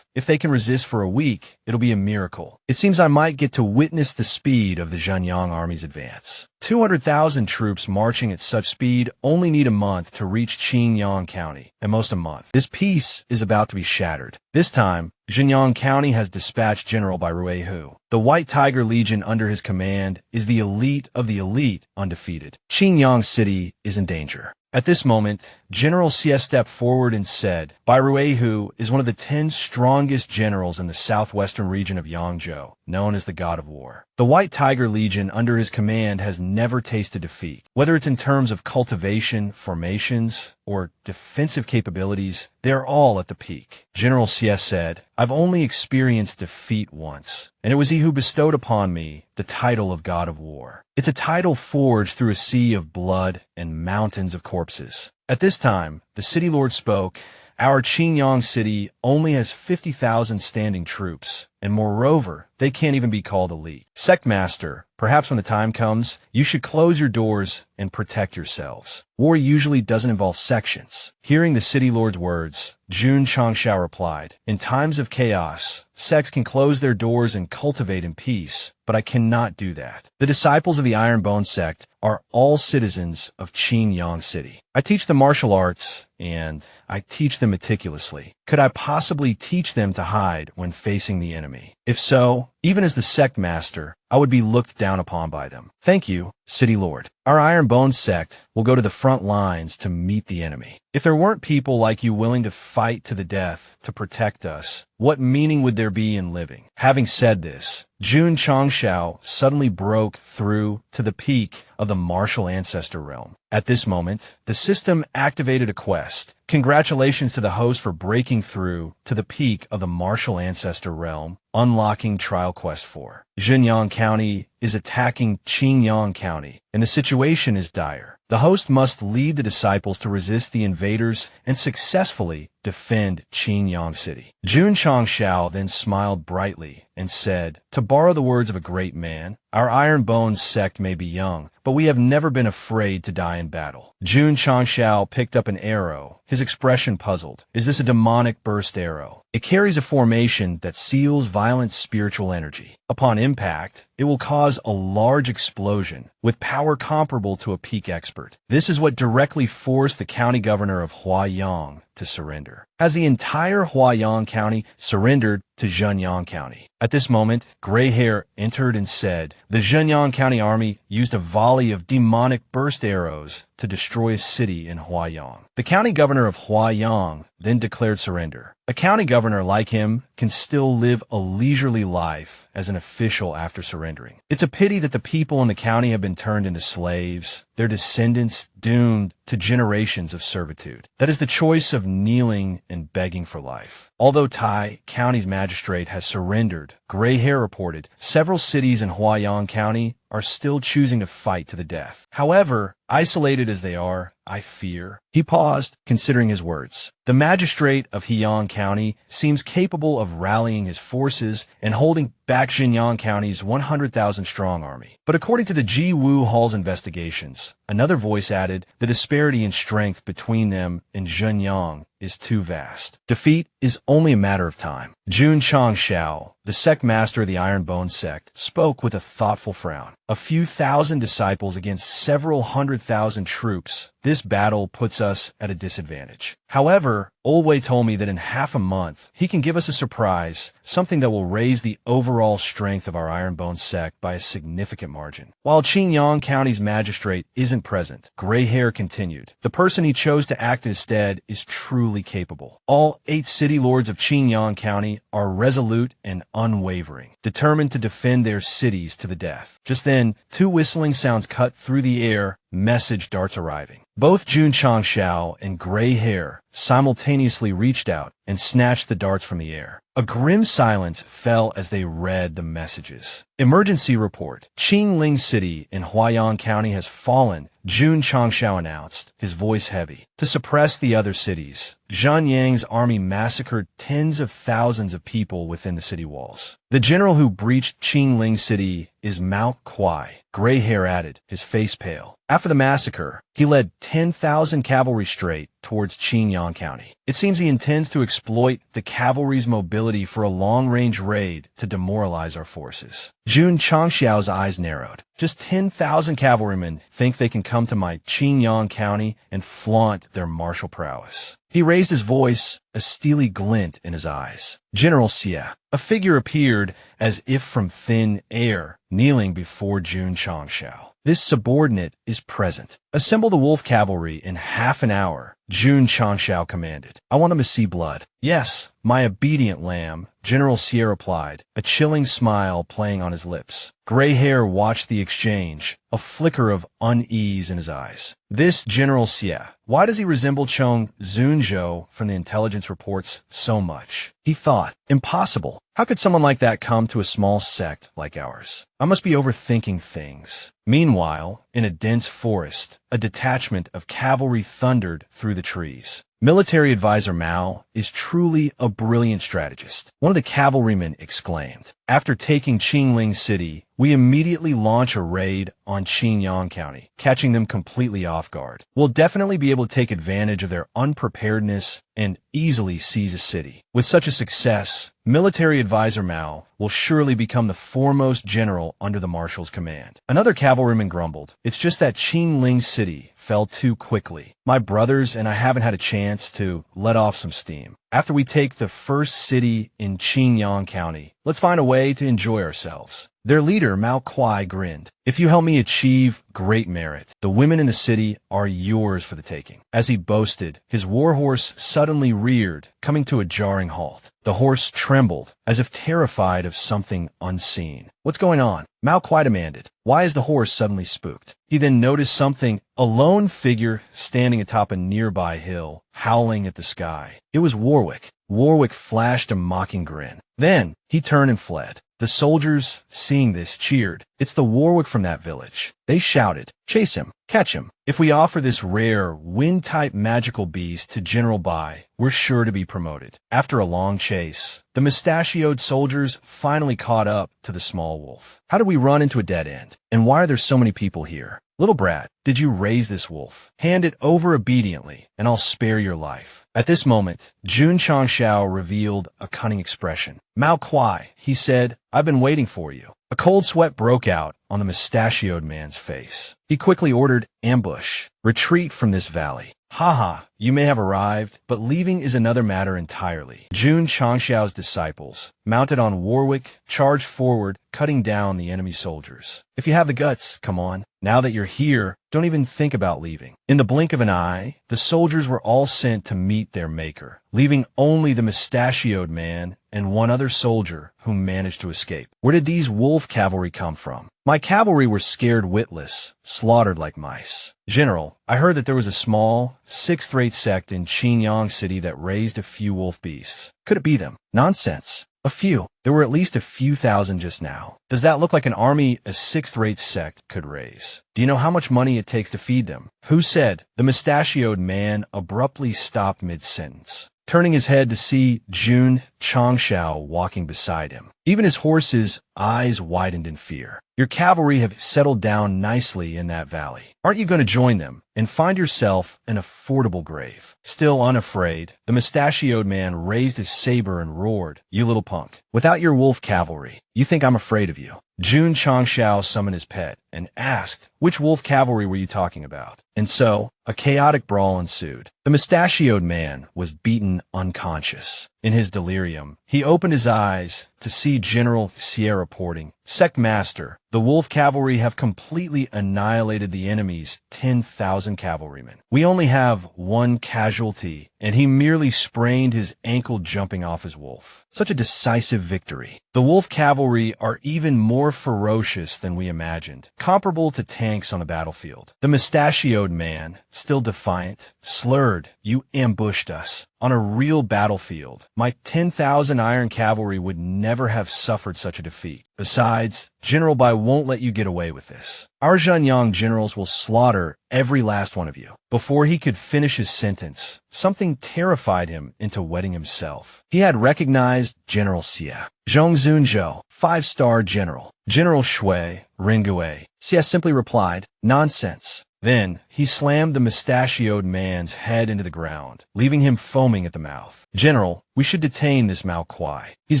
[SPEAKER 1] If they can resist for a week, it'll be a miracle. It seems I might get to witness the speed of the Zhenyang army's advance. 200,000 troops marching at such speed only need a month to reach Qingyang County, at most a month. This peace is about to be shattered. This time, Zhenyang County has dispatched General by Ruihu. The White Tiger Legion under his command is the elite of the elite, undefeated. Qingyang City is in danger. At this moment, General Xie stepped forward and said, Bai Ruihu is one of the 10 strongest generals in the southwestern region of Yangzhou, known as the God of War. The White Tiger Legion under his command has never tasted defeat. Whether it's in terms of cultivation, formations, or defensive capabilities, they're all at the peak. General Xie said, I've only experienced defeat once, and it was he who bestowed upon me the title of God of War. It's a title forged through a sea of blood and mountains of corpses. At this time, the city lord spoke, Our Qingyang city only has 50,000 standing troops, and moreover, they can't even be called elite. Sect Master, perhaps when the time comes, you should close your doors and protect yourselves. War usually doesn't involve sections. Hearing the city lord's words, Jun Changshao replied, In times of chaos, sects can close their doors and cultivate in peace, but I cannot do that. The disciples of the Ironbone sect are all citizens of Qingyang City. I teach them martial arts, and I teach them meticulously. Could I possibly teach them to hide when facing the enemy? If so, even as the sect master, I would be looked down upon by them. Thank you, City Lord. Our Ironbone sect will go to the front lines to meet the enemy. If there weren't people like you willing to fight to the death to protect us, what meaning would there be in living? Having said this, Jun Changshao suddenly broke through to the peak of the martial ancestor realm. At this moment, the system activated a quest. Congratulations to the host for breaking through to the peak of the martial ancestor realm, unlocking Trial Quest 4. Zhenyang County is attacking Qingyang County, and the situation is dire. The host must lead the disciples to resist the invaders and successfully defend Qingyang City. Jun Changshao then smiled brightly and said, To borrow the words of a great man, our Ironbone sect may be young, but we have never been afraid to die in battle. Jun Changshao picked up an arrow, his expression puzzled. Is this a demonic burst arrow? It carries a formation that seals violent spiritual energy. Upon impact, it will cause a large explosion with power comparable to a peak expert. This is what directly forced the county governor of Huayang to surrender. Has the entire Huaiyang County surrendered to Zhenyang County? At this moment, Gray Hair entered and said, the Zhenyang County army used a volley of demonic burst arrows to destroy a city in Huaiyang. The county governor of Huaiyang then declared surrender. A county governor like him can still live a leisurely life as an official after surrendering. It's a pity that the people in the county have been turned into slaves, their descendants doomed to generations of servitude. That is the choice of kneeling and begging for life. Although Tai County's magistrate has surrendered, Gray Hair reported, several cities in Huaiyang County are still choosing to fight to the death. However, isolated as they are, I fear. He paused, considering his words. The magistrate of Heyang County seems capable of rallying his forces and holding back Zhenyang County's 100,000-strong army. But according to the Ji Wu Hall's investigations, another voice added, the disparity in strength between them and Zhenyang is too vast. Defeat is only a matter of time. Jun Changshao, the sect master of the Iron Bone sect, spoke with a thoughtful frown. A few thousand disciples against several 100,000 troops. This battle puts us at a disadvantage. However, Olwei told me that in half a month, he can give us a surprise, something that will raise the overall strength of our Iron Bone sect by a significant margin. While Qingyang County's magistrate isn't present, Gray Hair continued, the person he chose to act in his stead is truly capable. All 8 city lords of Qingyang County are resolute and unwavering, determined to defend their cities to the death. Just then, 2 whistling sounds cut through the air, message darts arriving. Both Jun Changshao and Gray Hair simultaneously reached out and snatched the darts from the air. A grim silence fell as they read the messages. Emergency report. Qingling City in Huaiyang County has fallen, Jun Changshao announced, his voice heavy. To suppress the other cities, Zhang Yang's army massacred tens of thousands of people within the city walls. The general who breached Qingling City is Mao Kuai, Gray Hair added, his face pale. After the massacre, he led 10,000 cavalry straight towards Qingyang County. It seems he intends to exploit the cavalry's mobility for a long-range raid to demoralize our forces. Jun Changxiao's eyes narrowed. Just 10,000 cavalrymen think they can come to my Qingyang County and flaunt their martial prowess. He raised his voice, a steely glint in his eyes. General Xie, a figure appeared as if from thin air, kneeling before Jun Changxiao. This subordinate is present. Assemble the wolf cavalry in half an hour, Jun Changxiao commanded. I want them to see blood. Yes, my obedient lamb, General Xie replied, a chilling smile playing on his lips. Gray Hair watched the exchange, a flicker of unease in his eyes. This General Xie, why does he resemble Chong Zunzhou from the intelligence reports so much? He thought, impossible. How could someone like that come to a small sect like ours? I must be overthinking things. Meanwhile, in a dense forest, a detachment of cavalry thundered through the trees. Military advisor Mao is truly a brilliant strategist, one of the cavalrymen exclaimed. After taking Qingling City, we immediately launch a raid on Qingyang County, catching them completely off guard. We'll definitely be able to take advantage of their unpreparedness and easily seize a city. With such a success, military advisor Mao will surely become the foremost general under the marshal's command. Another cavalryman grumbled, it's just that Qingling City fell too quickly. My brothers and I haven't had a chance to let off some steam. After we take the first city in Qingyang County, let's find a way to enjoy ourselves. Their leader, Mao Kuai, grinned. If you help me achieve great merit, the women in the city are yours for the taking. As he boasted, his warhorse suddenly reared, coming to a jarring halt. The horse trembled, as if terrified of something unseen. What's going on? Mao Kuai demanded. Why is the horse suddenly spooked? He then noticed something, a lone figure standing atop a nearby hill, howling at the sky. It was Warwick. Warwick flashed a mocking grin. Then, he turned and fled. The soldiers, seeing this, cheered. It's the Warwick from that village. They shouted, chase him, catch him. If we offer this rare, wind-type magical beast to General Bai, we're sure to be promoted. After a long chase, the mustachioed soldiers finally caught up to the small wolf. How did we run into a dead end? And why are there so many people here? Little brat, did you raise this wolf? Hand it over obediently, and I'll spare your life. At this moment, Jun Changxiao revealed a cunning expression. Mao Kuai, he said, I've been waiting for you. A cold sweat broke out on the mustachioed man's face. He quickly ordered, ambush. Retreat from this valley. Haha, you may have arrived, but leaving is another matter entirely. Jun Changxiao's disciples, mounted on Warwick, charged forward, cutting down the enemy soldiers. If you have the guts, come on. Now that you're here, don't even think about leaving. In the blink of an eye, the soldiers were all sent to meet their maker, leaving only the mustachioed man and one other soldier who managed to escape. Where did these wolf cavalry come from? My cavalry were scared witless, slaughtered like mice. General, I heard that there was a small, sixth-rate sect in Qingyang City that raised a few wolf beasts. Could it be them? Nonsense. A few. There were at least a few thousand just now. Does that look like an army a sixth-rate sect could raise? Do you know how much money it takes to feed them? Who said? The mustachioed man abruptly stopped mid-sentence, turning his head to see Jun Changxiao walking beside him. Even his horse's eyes widened in fear. Your cavalry have settled down nicely in that valley. Aren't you going to join them and find yourself an affordable grave? Still unafraid, the mustachioed man raised his saber and roared, "You little punk. Without your wolf cavalry, you think I'm afraid of you?" Jun Changxiao summoned his pet and asked, "Which wolf cavalry were you talking about?" And so, a chaotic brawl ensued. The mustachioed man was beaten unconscious. In his delirium, he opened his eyes to see General Xie reporting, "Sect Master, the wolf cavalry have completely annihilated the enemy's 10,000 cavalrymen. We only have one casualty, and he merely sprained his ankle jumping off his wolf. Such a decisive victory. The wolf cavalry are even more ferocious than we imagined, comparable to tanks on a battlefield." The mustachioed man, still defiant, slurred, "You ambushed us. On a real battlefield, my 10,000 iron cavalry would never have suffered such a defeat. Besides, General Bai won't let you get away with this. Our Zhenyang generals will slaughter every last one of you." Before he could finish his sentence, something terrified him into wetting himself. He had recognized General Xie. Zhong Zunzhou, 5-star general. General Shui, Ringue. Xie simply replied, "Nonsense." Then, he slammed the mustachioed man's head into the ground, leaving him foaming at the mouth. "General, we should detain this Mao Kuai. He's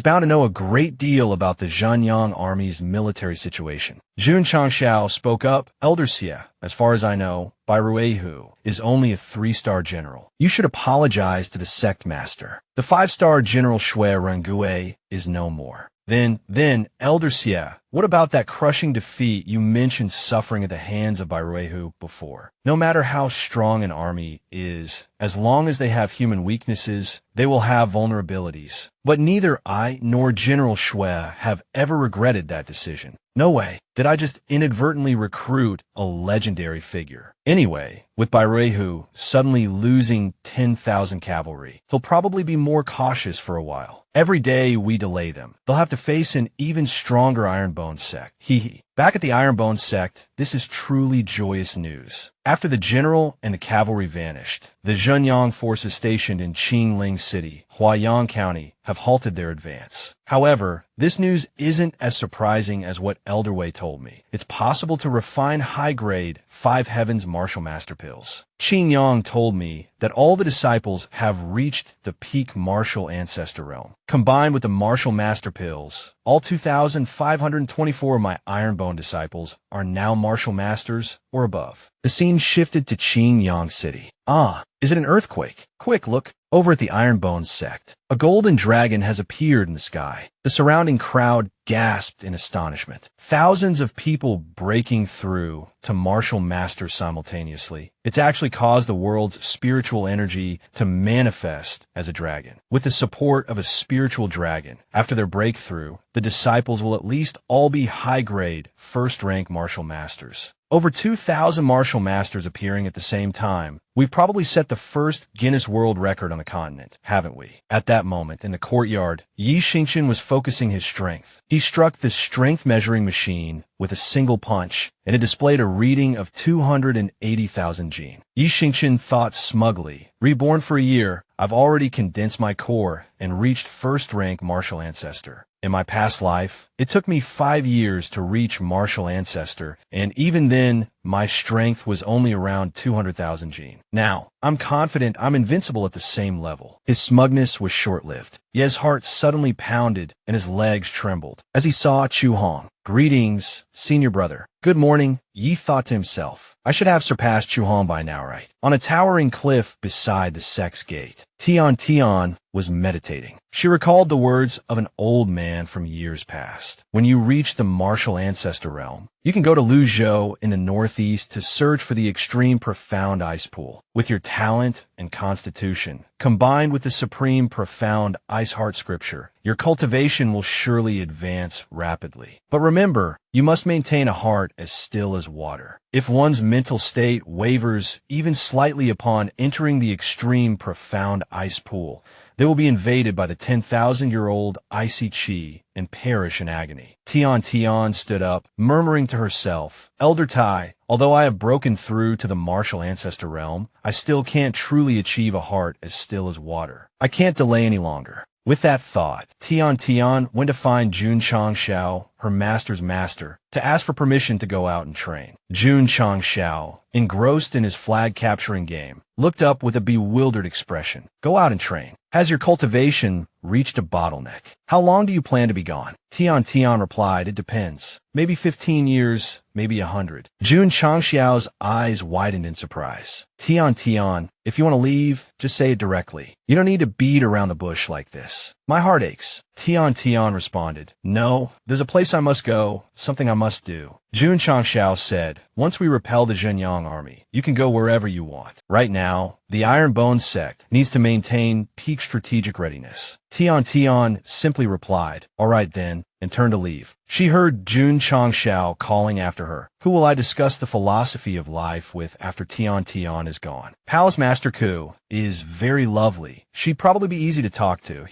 [SPEAKER 1] bound to know a great deal about the Zhenyang army's military situation." Jun Changxiao spoke up, "Elder Xie, as far as I know, Bai Ruihu is only a 3-star general. You should apologize to the sect master. The 5-star General Shui Rengue is no more." Then, Elder Xie, what about that crushing defeat you mentioned suffering at the hands of Bairuehu before? No matter how strong an army is, as long as they have human weaknesses, they will have vulnerabilities. But neither I nor General Shui have ever regretted that decision. No way did I just inadvertently recruit a legendary figure. Anyway, with Bairuehu suddenly losing 10,000 cavalry, he'll probably be more cautious for a while. Every day we delay them, they'll have to face an even stronger Ironbone sect. Hee. Back at the Ironbone sect, this is truly joyous news. After the general and the cavalry vanished, the Zhenyang forces stationed in Qingling City, Huaiyang County, have halted their advance. However, this news isn't as surprising as what Elder Wei told me. It's possible to refine high-grade 5 Heavens Martial Master Pills. Qingyang told me that all the disciples have reached the peak martial ancestor realm. Combined with the martial master pills, all 2,524 of my Ironbone disciples are now martial masters or above. The scene shifted to Qingyang City. Ah, is it an earthquake? Quick, look over at the Ironbone sect. A golden dragon has appeared in the sky. The surrounding crowd gasped in astonishment. Thousands of people breaking through to martial masters simultaneously. It's actually caused the world's spiritual energy to manifest as a dragon. With the support of a spiritual dragon, after their breakthrough, the disciples will at least all be high-grade, first-rank martial masters. Over 2,000 martial masters appearing at the same time. We've probably set the first Guinness World Record on the continent, haven't we? At that moment, in the courtyard, Yi Xingqian was focusing his strength. He struck the strength measuring machine with a single punch, and it displayed a reading of 280,000 Jin. Yi Xingqian thought smugly, "Reborn for a year, I've already condensed my core and reached first-rank martial ancestor. In my past life, it took me 5 years to reach martial ancestor, and even then, my strength was only around 200,000 Jin. Now, I'm confident I'm invincible at the same level." His smugness was short-lived. Ye's heart suddenly pounded and his legs trembled as he saw Chu Hong. "Greetings, senior brother." Good morning, Yi thought to himself. I should have surpassed Chuhan by now, right? On a towering cliff beside the Sex Gate, Tian was meditating. She recalled the words of an old man from years past. When you reach the martial ancestor realm, you can go to Luzhou in the northeast to search for the extreme profound ice pool. With your talent and constitution, combined with the supreme profound ice heart scripture, your cultivation will surely advance rapidly. But remember, you must maintain a heart as still as water. If one's mental state wavers even slightly upon entering the extreme profound ice pool, they will be invaded by the 10,000-year-old icy chi and perish in agony. Tian stood up, murmuring to herself, Elder Tai, although I have broken through to the martial ancestor realm, I still can't truly achieve a heart as still as water. I can't delay any longer. With that thought, Tian went to find Jun Changshao, her master's master, to ask for permission to go out and train. Jun Changshao, engrossed in his flag-capturing game, looked up with a bewildered expression. Go out and train. Has your cultivation reached a bottleneck? How long do you plan to be gone? Tian replied, it depends. Maybe 15 years, maybe 100. Jun Changxiao's eyes widened in surprise. Tian, if you want to leave, just say it directly. You don't need to beat around the bush like this. My heart aches. Tian responded, no, there's a place I must go, something I must do. Jun Changxiao said, once we repel the Zhenyang army, you can go wherever you want. Right now, the Iron Bone sect needs to maintain peak strategic readiness. Tian simply replied, all right then, and turned to leave. She heard Jun Changxiao calling after her. Who will I discuss the philosophy of life with after Tian is gone? Palace Master Ku is very lovely. She'd probably be easy to talk to.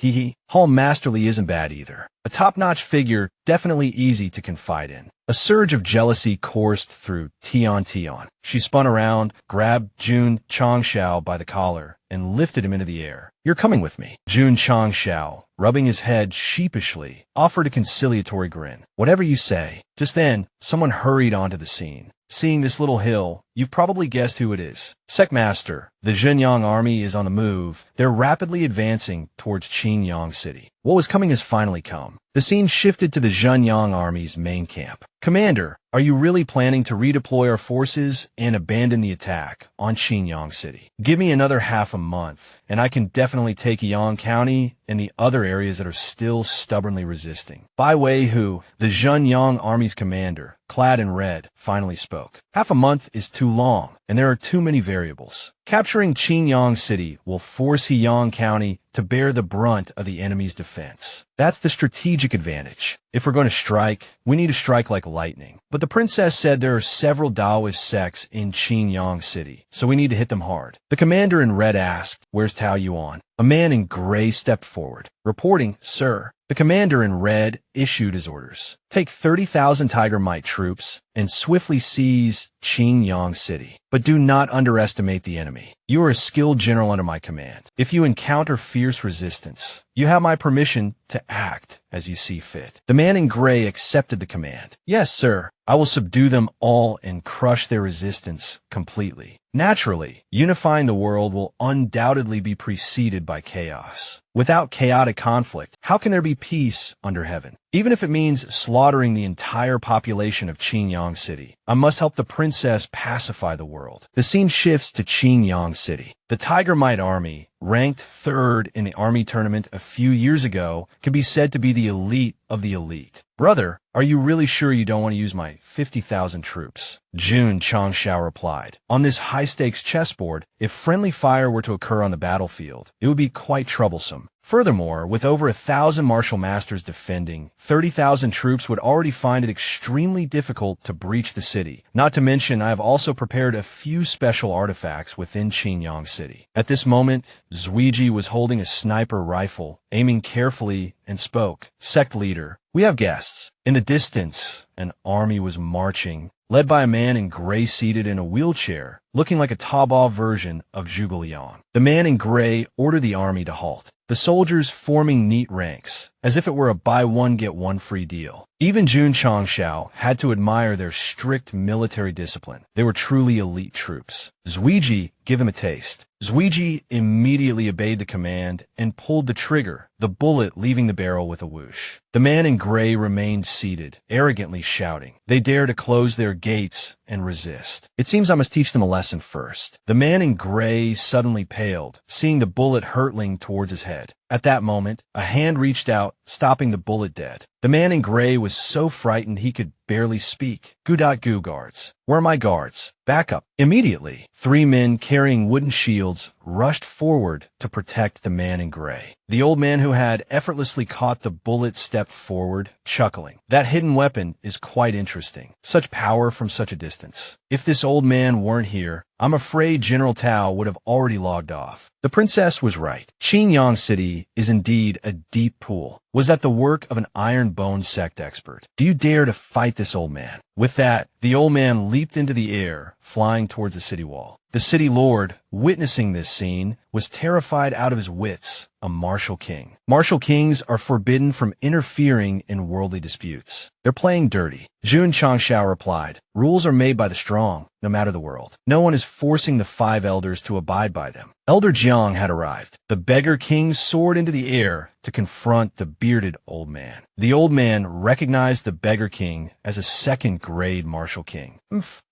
[SPEAKER 1] Hall Masterly isn't bad either. A top-notch figure, definitely easy to confide in. A surge of jealousy coursed through Tian. She spun around, grabbed Jun Changxiao by the collar, and lifted him into the air. You're coming with me. Jun Changxiao, rubbing his head sheepishly, offered a conciliatory grin. Whatever you say. Just then, someone hurried onto the scene. Seeing this little hill, you've probably guessed who it is. Secmaster, the Zhenyang army is on the move. They're rapidly advancing towards Qinyang City. What was coming has finally come. The scene shifted to the Zhenyang army's main camp. Commander, are you really planning to redeploy our forces and abandon the attack on Qinyang City? Give me another half a month, and I can definitely take Yang County and the other areas that are still stubbornly resisting. Bai Weihu, the Zhenyang army's commander, clad in red, finally spoke. Half a month is too long, and there are too many variables. Capturing Qinyang City will force Yang County to bear the brunt of the enemy's defense. That's the strategic advantage. If we're going to strike, we need to strike like lightning. But the princess said there are several Taoist sects in Qinyang City, so we need to hit them hard. The commander in red asked, where's Tao Yuan? A man in gray stepped forward, reporting, sir. The commander in red issued his orders. Take 30,000 Tiger Might troops and swiftly seize Qinyang City. But do not underestimate the enemy. You are a skilled general under my command. If you encounter fierce resistance, you have my permission to act as you see fit. The man in gray accepted the command. Yes, sir. I will subdue them all and crush their resistance completely. Naturally, unifying the world will undoubtedly be preceded by chaos. Without chaotic conflict, how can there be peace under heaven? Even if it means slaughtering the entire population of Qinyang City, I must help the princess pacify the world. The scene shifts to Qinyang City. The Tiger Might Army, ranked third in the army tournament a few years ago, can be said to be the elite of the elite. Brother, are you really sure you don't want to use my 50,000 troops? Jun Changxiao replied. On this high-stakes chessboard, if friendly fire were to occur on the battlefield, it would be quite troublesome. Furthermore, with over 1,000 martial masters defending, 30,000 troops would already find it extremely difficult to breach the city. Not to mention, I have also prepared a few special artifacts within Qinyang City. At this moment, Zuiji was holding a sniper rifle, aiming carefully, and spoke. Sect leader, we have guests. In the distance, an army was marching, led by a man in gray seated in a wheelchair. looking like a Taobao version of Zhuge Liang. The man in gray ordered the army to halt, the soldiers forming neat ranks, as if it were a buy-one-get-one-free deal. Even Jun Changshao had to admire their strict military discipline. They were truly elite troops. Zuiji, give him a taste. Zuiji immediately obeyed the command and pulled the trigger, the bullet leaving the barrel with a whoosh. The man in gray remained seated, arrogantly shouting. They dare to close their gates and resist. It seems I must teach them a lesson first. The man in gray suddenly paled, seeing the bullet hurtling towards his head. At that moment, a hand reached out, stopping the bullet dead. The man in gray was so frightened he could barely speak. Goo guards. Where are my guards? Back up. Immediately, 3 men carrying wooden shields rushed forward to protect the man in gray. The old man who had effortlessly caught the bullet stepped forward, chuckling. That hidden weapon is quite interesting. Such power from such a distance. If this old man weren't here, I'm afraid General Tao would have already logged off. The princess was right. Qinyang City is indeed a deep pool. Was that the work of an Iron Bone sect expert? Do you dare to fight this old man? With that, the old man leaped into the air, flying towards the city wall. The city lord, witnessing this scene, was terrified out of his wits, a martial king. Martial kings are forbidden from interfering in worldly disputes. They're playing dirty. Jun Changshao replied, rules are made by the strong, no matter the world. No one is forcing the 5 elders to abide by them. Elder Jiang had arrived. The beggar king soared into the air to confront the bearded old man. The old man recognized the beggar king as a 2nd-grade martial king.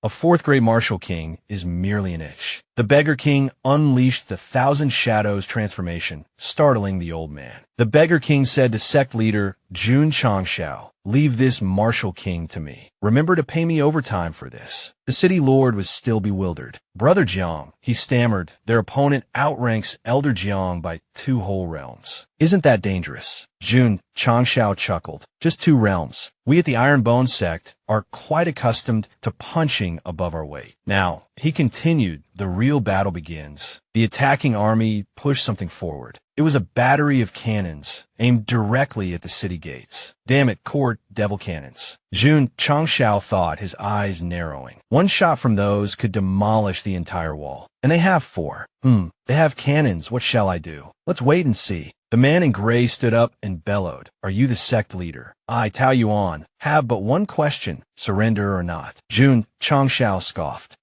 [SPEAKER 1] A 4th-grade martial king is merely an itch. The beggar king unleashed the 1,000 Shadows transformation, startling the old man. The beggar king said to sect leader Jun Changshao, leave this martial king to me. Remember to pay me overtime for this. The city lord was still bewildered. Brother Jiang, he stammered, their opponent outranks Elder Jiang by 2 whole realms. Isn't that dangerous? Jun Changshao chuckled. Just 2 realms. We at the Iron Bone sect are quite accustomed to punching above our weight. Now, he continued, the real battle begins. The attacking army pushed something forward. It was a battery of cannons aimed directly at the city gates. Damn it, court devil cannons. Jun Changshao thought, his eyes narrowing. One shot from those could demolish the entire wall. And they have 4. They have cannons. What shall I do? Let's wait and see. The man in gray stood up and bellowed. Are you the sect leader? I, Tao Yuan, have but one question, surrender or not. Jun Changshao scoffed.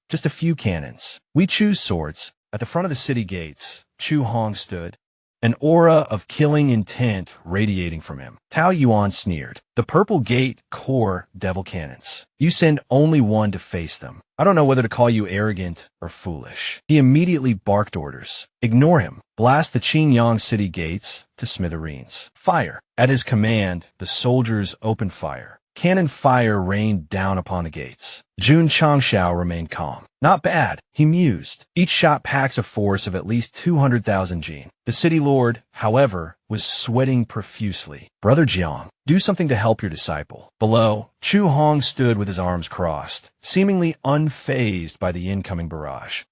[SPEAKER 1] Just a few cannons. We choose swords. At the front of the city gates, Chu Hong stood, an aura of killing intent radiating from him. Tao Yuan sneered. The purple gate core devil cannons. You send only one to face them. I don't know whether to call you arrogant or foolish. He immediately barked orders. Ignore him. Blast the Qinyang city gates to smithereens. Fire. At his command, the soldiers opened fire. Cannon fire rained down upon the gates. Jun Changshao remained calm. Not bad, he mused. Each shot packs a force of at least 200,000 jin. The city lord, however, was sweating profusely. Brother Jiang, do something to help your disciple. Below, Chu Hong stood with his arms crossed, seemingly unfazed by the incoming barrage.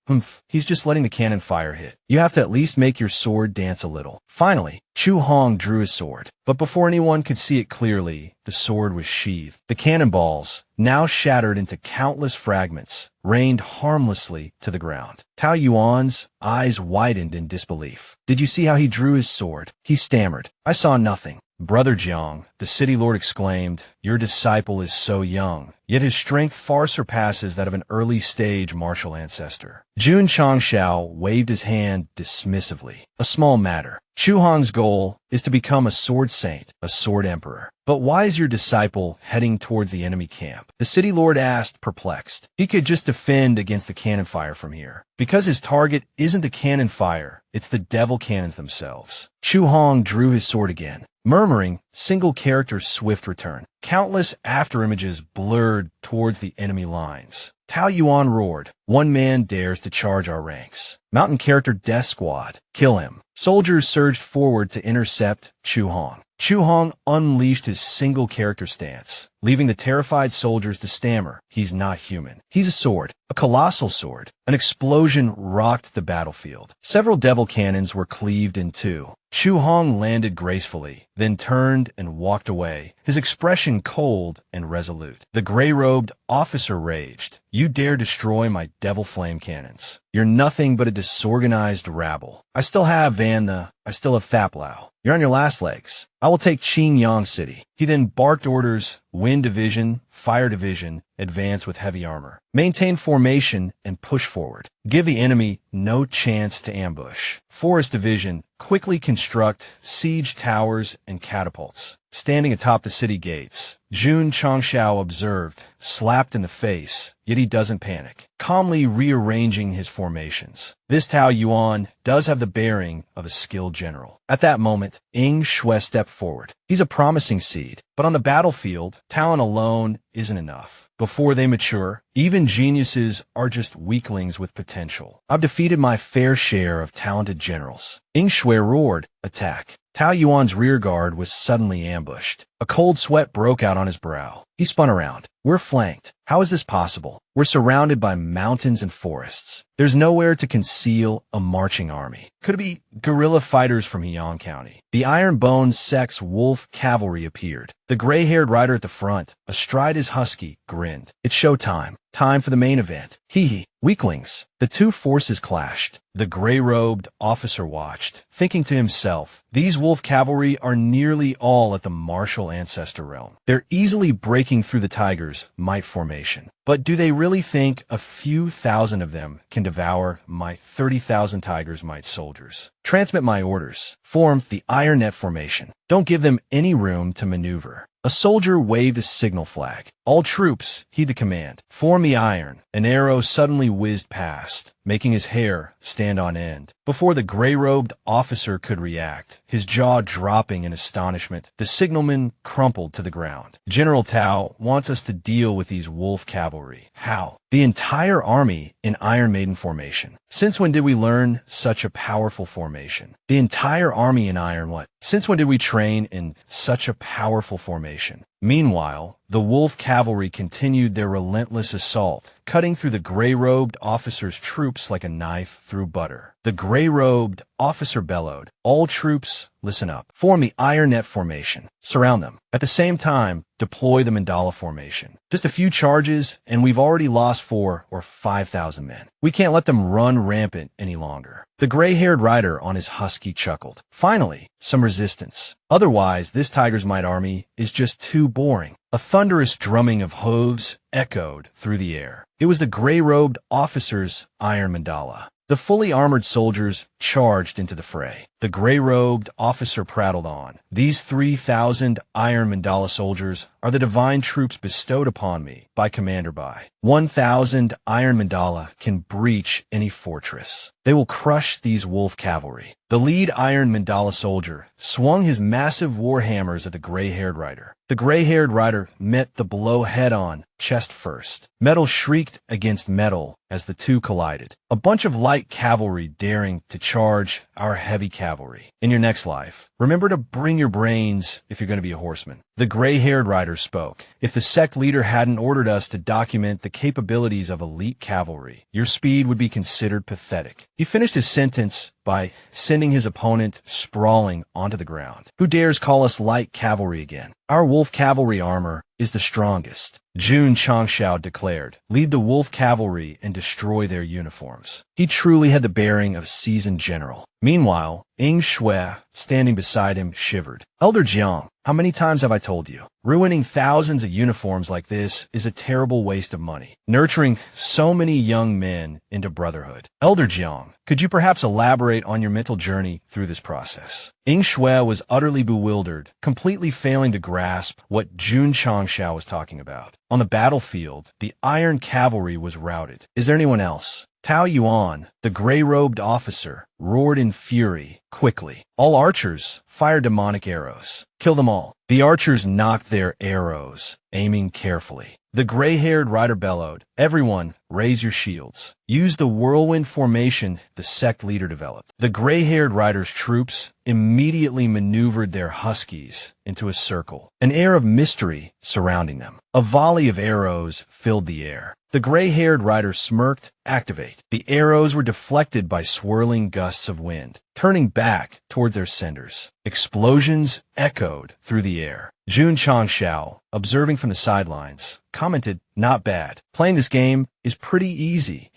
[SPEAKER 1] He's just letting the cannon fire hit. You have to at least make your sword dance a little. Finally, Chu Hong drew his sword, but before anyone could see it clearly, the sword was sheathed. The cannonballs, now shattered into countless fragments, rained harmlessly to the ground. Tao Yuan's eyes widened in disbelief. Did you see how he drew his sword? He stammered. I saw nothing. Brother Jiang, the city lord exclaimed, your disciple is so young, yet his strength far surpasses that of an early-stage martial ancestor. Jun Changshao waved his hand dismissively. A small matter. Chu Hong's goal is to become a sword saint, a sword emperor. But why is your disciple heading towards the enemy camp? The city lord asked, perplexed. He could just defend against the cannon fire from here. Because his target isn't the cannon fire, it's the devil cannons themselves. Chu Hong drew his sword again. Murmuring, single character swift return. Countless afterimages blurred towards the enemy lines. Tao Yuan roared. One man dares to charge our ranks. Mountain character Death Squad. Kill him. Soldiers surged forward to intercept Chu Hong. Chu Hong unleashed his single character stance, leaving the terrified soldiers to stammer. He's not human. He's a sword, a colossal sword. An explosion rocked the battlefield. Several devil cannons were cleaved in two. Chu Hong landed gracefully, then turned and walked away, his expression cold and resolute. The gray-robed officer raged. "You dare destroy my devil flame cannons. You're nothing but a disorganized rabble. I still have Thaplau. You're on your last legs. I will take Qingyang City." He then barked orders: Wind Division, Fire Division, advance with heavy armor. Maintain formation and push forward. Give the enemy no chance to ambush. Forest Division, quickly construct siege towers and catapults. Standing atop the city gates, Jun Changshao observed, slapped in the face, yet he doesn't panic, calmly rearranging his formations. This Tao Yuan does have the bearing of a skilled general. At that moment, Ing Shui stepped forward. He's a promising seed, but on the battlefield, talent alone isn't enough. Before they mature, even geniuses are just weaklings with potential. I've defeated my fair share of talented generals. Ing Shui roared, "Attack." Tao Yuan's rearguard was suddenly ambushed. A cold sweat broke out on his brow. He spun around. "We're flanked. How is this possible? We're surrounded by mountains and forests. There's nowhere to conceal a marching army. Could it be guerrilla fighters from Heyang County?" The Iron Bones Sect's wolf cavalry appeared. The gray-haired rider at the front, astride his husky, grinned. "It's showtime. Time for the main event. Hee, weaklings." The two forces clashed. The gray-robed officer watched, thinking to himself, these wolf cavalry are nearly all at the martial ancestor realm. They're easily breaking through the tiger's might formation. But do they really think a few thousand of them can devour my 30,000 tiger's might soldiers? Transmit my orders. Form the iron net formation. Don't give them any room to maneuver. A soldier waved a signal flag. All troops, heed the command. Form the iron. An arrow suddenly whizzed past, making his hair stand on end. Before the gray-robed officer could react, his jaw dropping in astonishment, the signalman crumpled to the ground. "General Tao wants us to deal with these wolf cavalry." "How?" "The entire army in Iron Maiden formation." "Since when did we learn such a powerful formation?" "The entire army in Iron what?" "Since when did we train in such a powerful formation?" Meanwhile, the wolf cavalry continued their relentless assault, cutting through the gray-robed officer's troops like a knife through butter. The gray-robed officer bellowed, "All troops, listen up. Form the iron net formation. Surround them. At the same time, deploy the mandala formation. Just a few charges, and we've already lost 4,000 or 5,000 men. We can't let them run rampant any longer." The gray-haired rider on his husky chuckled. "Finally, some resistance. Otherwise, this tiger's might army is just too boring." A thunderous drumming of hooves echoed through the air. It was the gray-robed officer's iron mandala. The fully armored soldiers charged into the fray. The gray-robed officer prattled on. "These 3,000 iron mandala soldiers are the divine troops bestowed upon me by Commander Bai. 1,000 iron mandala can breach any fortress. They will crush these wolf cavalry." The lead iron mandala soldier swung his massive warhammers at the gray-haired rider. The gray-haired rider met the blow head-on, chest first. Metal shrieked against metal as the two collided. A bunch of light cavalry daring to charge our heavy cavalry. In your next life, remember to bring your brains if you're going to be a horseman. The gray-haired rider spoke. "If the sect leader hadn't ordered us to document the capabilities of elite cavalry, your speed would be considered pathetic." He finished his sentence by sending his opponent sprawling onto the ground. "Who dares call us light cavalry again? Our wolf cavalry armor is the strongest." Jun Changshao declared, "Lead the wolf cavalry and destroy their uniforms." He truly had the bearing of a seasoned general. Meanwhile, Ing Shui, standing beside him, shivered. "Elder Jiang, how many times have I told you? Ruining thousands of uniforms like this is a terrible waste of money. Nurturing so many young men into brotherhood." "Elder Jiang, could you perhaps elaborate on your mental journey through this process?" Ing Shui was utterly bewildered, completely failing to grasp what Jun Changshao was talking about. On the battlefield, the iron cavalry was routed. "Is there anyone else?" Tao Yuan, the gray-robed officer, roared in fury, quickly. "All archers, fire demonic arrows. Kill them all." The archers knocked their arrows, aiming carefully. The gray-haired rider bellowed, "Everyone, raise your shields. Use the whirlwind formation the sect leader developed." The gray-haired rider's troops immediately maneuvered their huskies into a circle, an air of mystery surrounding them. A volley of arrows filled the air. The gray-haired rider smirked. Activate. The arrows were deflected by swirling gusts of wind, turning back toward their senders. Explosions echoed through the air. Jun Changshao, observing from the sidelines, commented, "Not bad. Playing this game is pretty easy."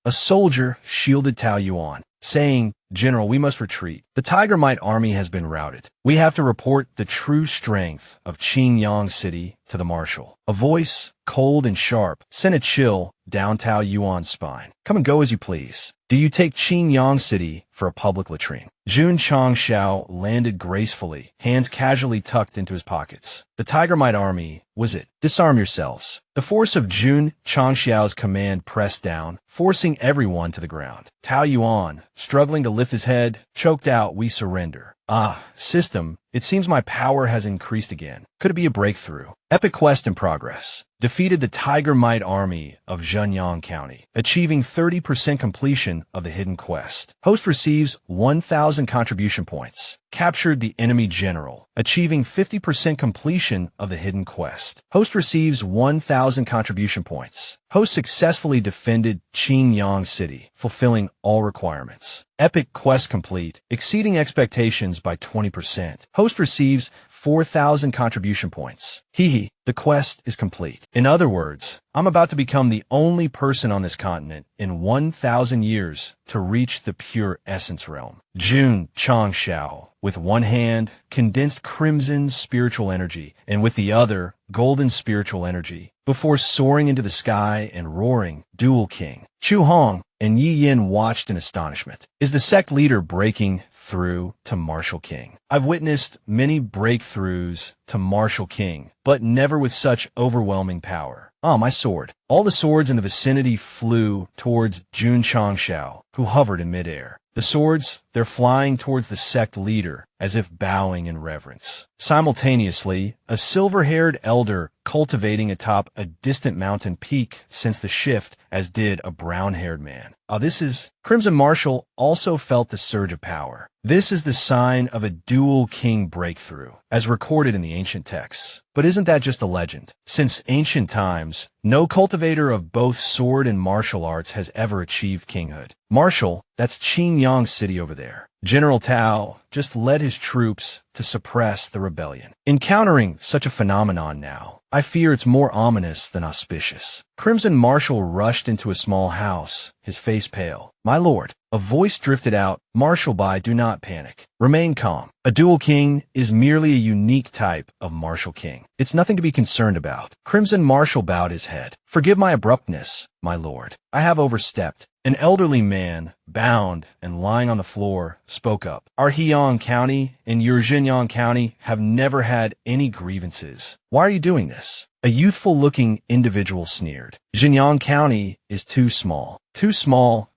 [SPEAKER 1] A soldier shielded Tao Yuan, saying, "General, we must retreat. The Tiger Might army has been routed. We have to report the true strength of Qingyang City to the marshal." A voice, cold and sharp, sent a chill down Tao Yuan's spine. "Come and go as you please. Do you take Qingyang City for a public latrine?" Jun Changshao landed gracefully, hands casually tucked into his pockets. The Tiger Might army was it. "Disarm yourselves." The force of Jun Changshao's command pressed down, forcing everyone to the ground. Tao Yuan, struggling to lift his head, choked out, "We surrender." System, it seems my power has increased again. Could it be a breakthrough? Epic quest in progress. Defeated the Tiger Might army of Zhenyang County, achieving 30% completion of the hidden quest. Host receives 1,000 contribution points. Captured the enemy general, achieving 50% completion of the hidden quest. Host receives 1,000 contribution points. Host successfully defended Qingyang City, fulfilling all requirements. Epic quest complete, exceeding expectations by 20%. Host receives 4,000 contribution points. The quest is complete. In other words, I'm about to become the only person on this continent in 1,000 years to reach the pure essence realm. Jun Changshao, with one hand, condensed crimson spiritual energy, and with the other, golden spiritual energy, before soaring into the sky and roaring, "Dual King." Chu Hong and Yi Yin watched in astonishment. Is the sect leader breaking through to Martial King? I've witnessed many breakthroughs to Martial King, but never with such overwhelming power. My sword. All the swords in the vicinity flew towards Jun Changshao, who hovered in midair. The swords, they're flying towards the sect leader, as if bowing in reverence. Simultaneously, a silver-haired elder cultivating atop a distant mountain peak sensed the shift, as did a brown-haired man. This is... Crimson Marshal also felt the surge of power. This is the sign of a dual king breakthrough, as recorded in the ancient texts. But isn't that just a legend? Since ancient times, no cultivator of both sword and martial arts has ever achieved kinghood. Marshal, that's Qingyang City over there. General Tao just led his troops to suppress the rebellion. Encountering such a phenomenon now, I fear it's more ominous than auspicious. Crimson Marshal rushed into a small house, his face pale. "My lord," a voice drifted out, "Marshal Bai, do not panic. Remain calm. A dual king is merely a unique type of martial king. It's nothing to be concerned about." Crimson Marshal bowed his head. "Forgive my abruptness, my lord. I have overstepped." An elderly man, bound and lying on the floor, spoke up. "Our Heiyang County and your Zhenyang County have never had any grievances. Why are you doing this?" A youthful-looking individual sneered. "Zhenyang County is too small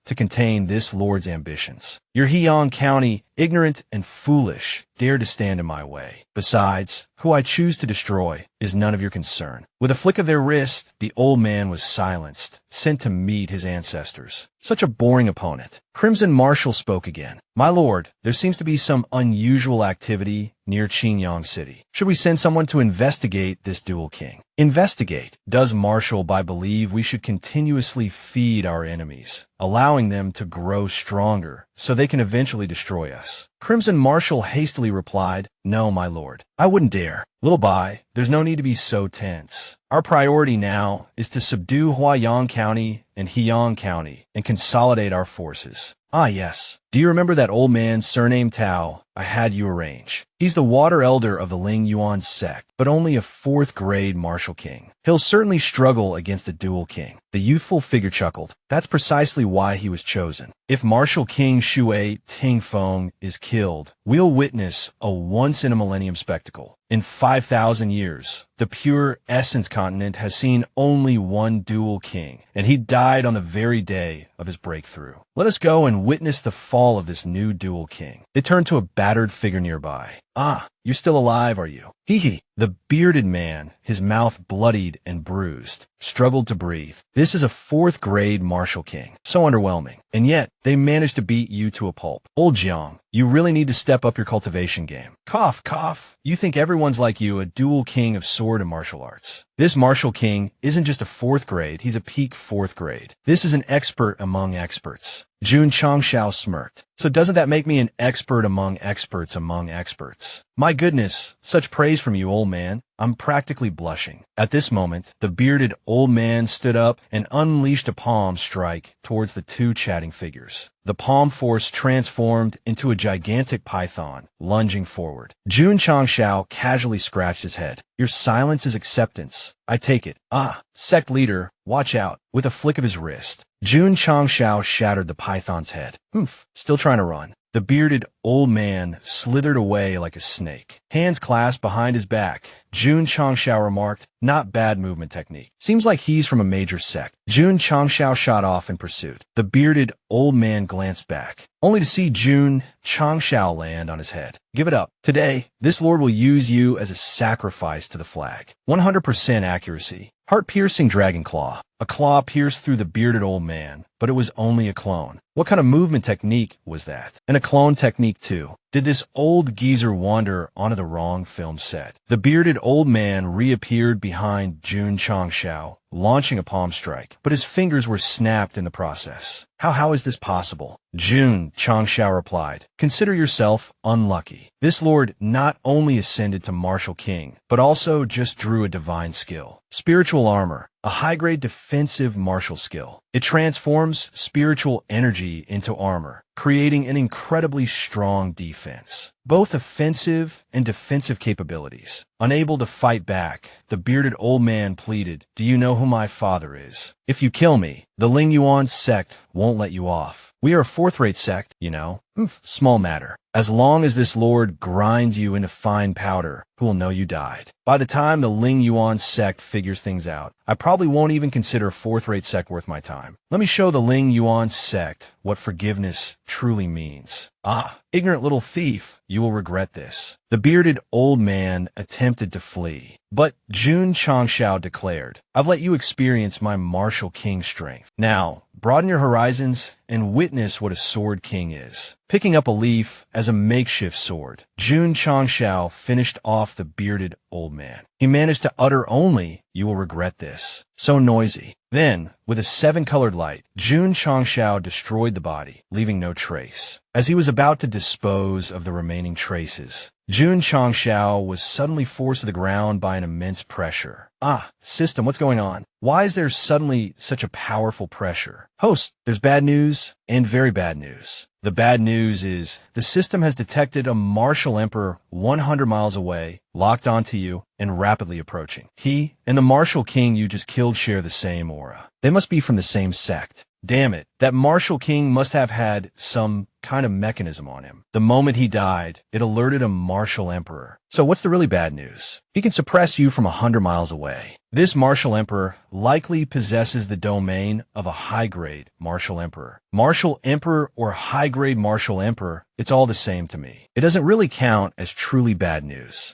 [SPEAKER 1] to contain this lord's ambitions. Your Heiyang County, ignorant and foolish, dare to stand in my way. Besides, who I choose to destroy is none of your concern." With a flick of their wrist, the old man was silenced, sent to meet his ancestors. Such a boring opponent. Crimson Marshal spoke again. "My lord, there seems to be some unusual activity near Qingyang City. Should we send someone to investigate this dual king?" "Investigate? Does Marshal Bai believe we should continuously feed our enemies, allowing them to grow stronger so they can eventually destroy us?" Crimson Marshal hastily replied, "No, my lord. I wouldn't dare. Little Bai, there's no need to be so tense. Our priority now is to subdue Huaiyang County and Heiyang County and consolidate our forces." Yes. Do you remember that old man surnamed Tao I had you arrange? He's the water elder of the Ling Yuan sect, but only a 4th grade martial king. He'll certainly struggle against a dual king. The youthful figure chuckled. That's precisely why he was chosen. If Martial King Shui Tingfeng is killed, we'll witness a once-in-a-millennium spectacle. In 5,000 years, the pure essence continent has seen only one dual king, and he died on the very day of his breakthrough. Let us go and witness the fall fall of this new dual king. They turned to a battered figure nearby. "Ah, you're still alive, are you?" Hee hee. The bearded man, his mouth bloodied and bruised, struggled to breathe. "This is a fourth-grade martial king. So underwhelming. And yet, they managed to beat you to a pulp. Old Jiang, you really need to step up your cultivation game." Cough, cough. "You think everyone's like you, a dual king of sword and martial arts. This martial king isn't just a fourth grade, he's a peak fourth grade. This is an expert among experts." Jun Changshao smirked. "So doesn't that make me an expert among experts among experts?" "My goodness, such praise from you, old man. I'm practically blushing." At this moment, the bearded old man stood up and unleashed a palm strike towards the two chatting figures. The palm force transformed into a gigantic python, lunging forward. Jun Changshao casually scratched his head. "Your silence is acceptance. I take it." "Ah, sect leader, watch out." With a flick of his wrist, Jun Changshao shattered the python's head. "Humph, still trying to run." The bearded old man slithered away like a snake. Hands clasped behind his back, Jun Changshao remarked, "Not bad movement technique. Seems like he's from a major sect." Jun Changshao shot off in pursuit. The bearded old man glanced back, only to see Jun Changshao land on his head. "Give it up. Today, this lord will use you as a sacrifice to the flag." 100% accuracy. Heart-piercing dragon claw. A claw pierced through the bearded old man, but it was only a clone. What kind of movement technique was that? And a clone technique too. Did this old geezer wander onto the wrong film set? The bearded old man reappeared behind Jun Changshao, launching a palm strike, but his fingers were snapped in the process. How is this possible?" Jun Changshao replied, "Consider yourself unlucky. This lord not only ascended to martial king, but also just drew a divine skill. Spiritual armor, a high-grade defensive martial skill. It transforms spiritual energy into armor, creating an incredibly strong defense. Both offensive and defensive capabilities. Unable to fight back, the bearded old man pleaded, "Do you know who my father is? If you kill me, the Ling Yuan sect won't let you off. We are a fourth-rate sect, you know. Small matter. As long as this lord grinds you into fine powder, who will know you died. By the time the Ling Yuan sect figures things out, I probably won't even consider a fourth-rate sect worth my time. Let me show the Ling Yuan sect what forgiveness truly means." "Ah, ignorant little thief, you will regret this." The bearded old man attempted to flee, but Jun Changshao declared, "I've let you experience my martial king strength. Now, broaden your horizons and witness what a sword king is." Picking up a leaf as a makeshift sword, Jun Changshao finished off the bearded old man. He managed to utter only, "You will regret this." So noisy. Then, with a 7-colored light, Jun Changshao destroyed the body, leaving no trace. As he was about to dispose of the remaining traces, Jun Changshao was suddenly forced to the ground by an immense pressure. "Ah, system, what's going on? Why is there suddenly such a powerful pressure?" "Host, there's bad news and very bad news. The bad news is the system has detected a martial emperor 100 miles away, locked onto you, and rapidly approaching. He and the martial king you just killed share the same aura. They must be from the same sect. Damn it, that martial king must have had some kind of mechanism on him. The moment he died, it alerted a martial emperor. So what's the really bad news? He can suppress you from 100 miles away. This martial emperor likely possesses the domain of a high-grade martial emperor. Martial emperor or high-grade martial emperor, it's all the same to me. It doesn't really count as truly bad news.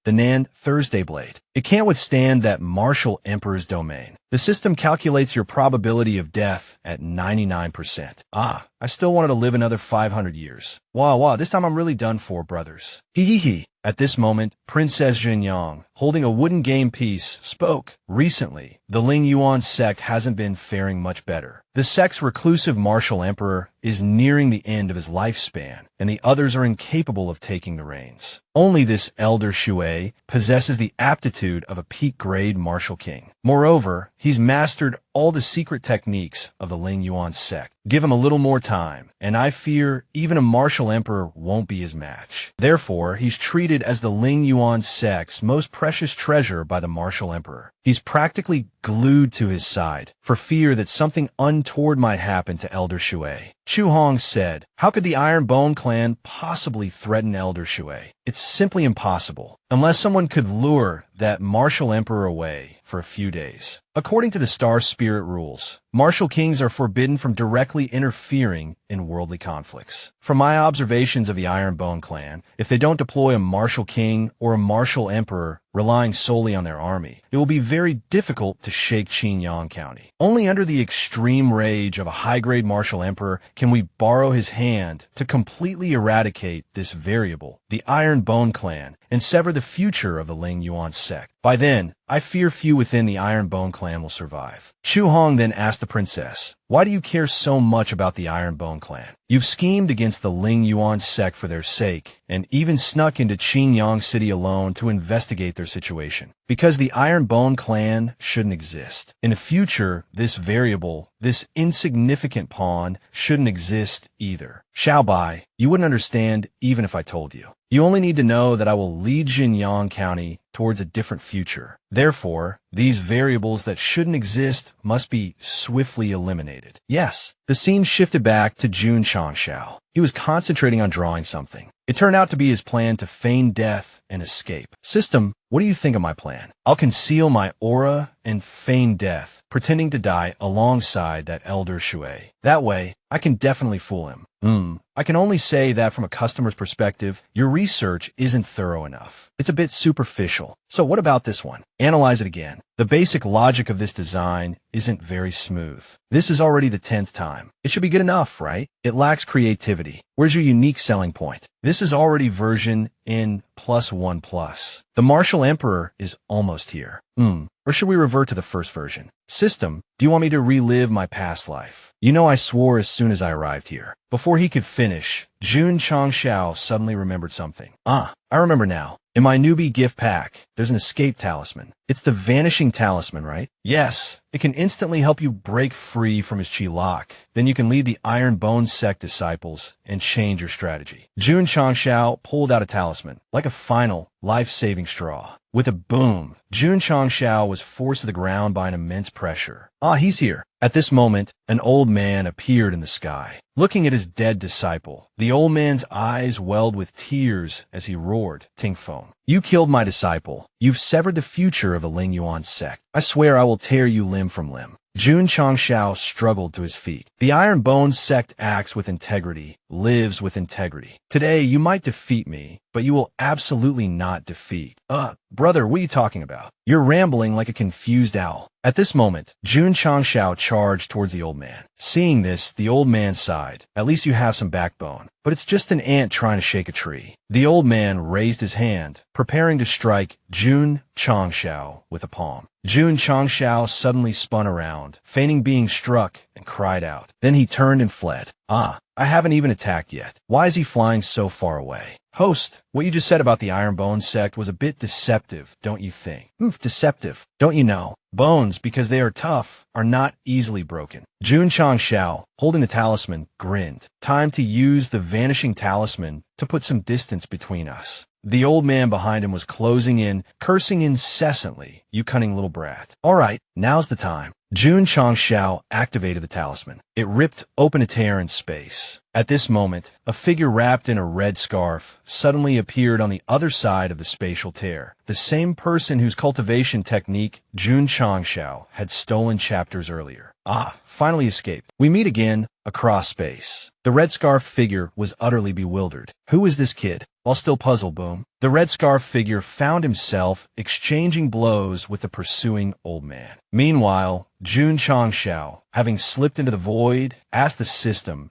[SPEAKER 1] The Nan Thursday Blade. It can't withstand that martial emperor's domain. The system calculates your probability of death at 99%. Ah, I still wanted to live another 500 years. Wow, this time I'm really done for, brothers. Hee. At this moment, Princess Jinyang, holding a wooden game piece, spoke. Recently, the Ling Yuan sect hasn't been faring much better. The sect's reclusive martial emperor is nearing the end of his lifespan, and the others are incapable of taking the reins. Only this elder Shui possesses the aptitude of a peak-grade martial king. Moreover, he's mastered all the secret techniques of the Ling Yuan sect. Give him a little more time, and I fear even a martial emperor won't be his match. Therefore, he's treated as the Ling Yuan sect's most precious treasure by the martial emperor. He's practically glued to his side, for fear that something untoward might happen to Elder Shui. Chu Hong said, "How could the Iron Bone clan possibly threaten Elder Shui? It's simply impossible. Unless someone could lure that martial emperor away for for a few days. According to the star spirit rules, martial kings are forbidden from directly interfering in worldly conflicts. From my observations of the Iron Bone clan, if they don't deploy a martial king or a martial emperor relying solely on their army, it will be very difficult to shake Qinyang County. Only under the extreme rage of a high-grade martial emperor can we borrow his hand to completely eradicate this variable, the Iron Bone clan, and sever the future of the Ling Yuan sect. By then, I fear few within the Iron Bone clan will survive. Chu Hong then asked the princess, "Why do you care so much about the Iron Bone clan? You've schemed against the Ling Yuan sect for their sake, and even snuck into Qinyang City alone to investigate their situation. Because the Iron Bone clan shouldn't exist. In the future, this variable, this insignificant pawn, shouldn't exist either. Xiaobai, you wouldn't understand even if I told you. You only need to know that I will lead Qinyang County towards a different future. Therefore, these variables that shouldn't exist must be swiftly eliminated." Yes, the scene shifted back to Jun Changshao. He was concentrating on drawing something. It turned out to be his plan to feign death and escape. "System, what do you think of my plan? I'll conceal my aura and feign death, pretending to die alongside that elder Shui. That way, I can definitely fool him." I can only say that from a customer's perspective, your research isn't thorough enough. It's a bit superficial. So what about this one? Analyze it again. The basic logic of this design isn't very smooth. This is already the 10th time. It should be good enough, right? It lacks creativity. Where's your unique selling point? This is already version N+1+. The Martial Emperor is almost here. Or should we revert to the first version? System, do you want me to relive my past life? You know I swore as soon as I arrived here. Before he could finish, Jun Changshao suddenly remembered something. I remember now. In my newbie gift pack, there's an escape talisman. It's the vanishing talisman, right? Yes, it can instantly help you break free from his chi lock. Then you can lead the Iron Bone sect disciples and change your strategy. Jun Changshao pulled out a talisman, like a final, life-saving straw. With a boom, Jun Changshao was forced to the ground by an immense pressure. He's here. At this moment, an old man appeared in the sky, looking at his dead disciple. The old man's eyes welled with tears as he roared, "Tingfeng, you killed my disciple. You've severed the future of the Ling Yuan sect. I swear I will tear you limb from limb." Jun Changshao struggled to his feet. The Iron Bone sect acts with integrity, lives with integrity. Today, you might defeat me, but you will absolutely not defeat. Brother, what are you talking about? You're rambling like a confused owl. At this moment, Jun Changshao charged towards the old man. Seeing this, the old man sighed. "At least you have some backbone. But it's just an ant trying to shake a tree." The old man raised his hand, preparing to strike Jun Changshao with a palm. Jun Changshao suddenly spun around, feigning being struck, and cried out. Then he turned and fled. I haven't even attacked yet. Why is he flying so far away? Host, what you just said about the Iron Bone sect was a bit deceptive, don't you think? Deceptive. Don't you know? Bones, because they are tough, are not easily broken. Jun Changshao, holding the talisman, grinned. Time to use the vanishing talisman to put some distance between us. The old man behind him was closing in, cursing incessantly. "You cunning little brat. All right, now's the time." Jun Changshao activated the talisman. It ripped open a tear in space. At this moment, a figure wrapped in a red scarf suddenly appeared on the other side of the spatial tear. The same person whose cultivation technique Jun Changshao had stolen chapters earlier. Finally escaped. We meet again across space. The red scarf figure was utterly bewildered. Who is this kid? While still puzzled, boom. The red scarf figure found himself exchanging blows with the pursuing old man. Meanwhile, Jun Changshao, having slipped into the void, asked the system,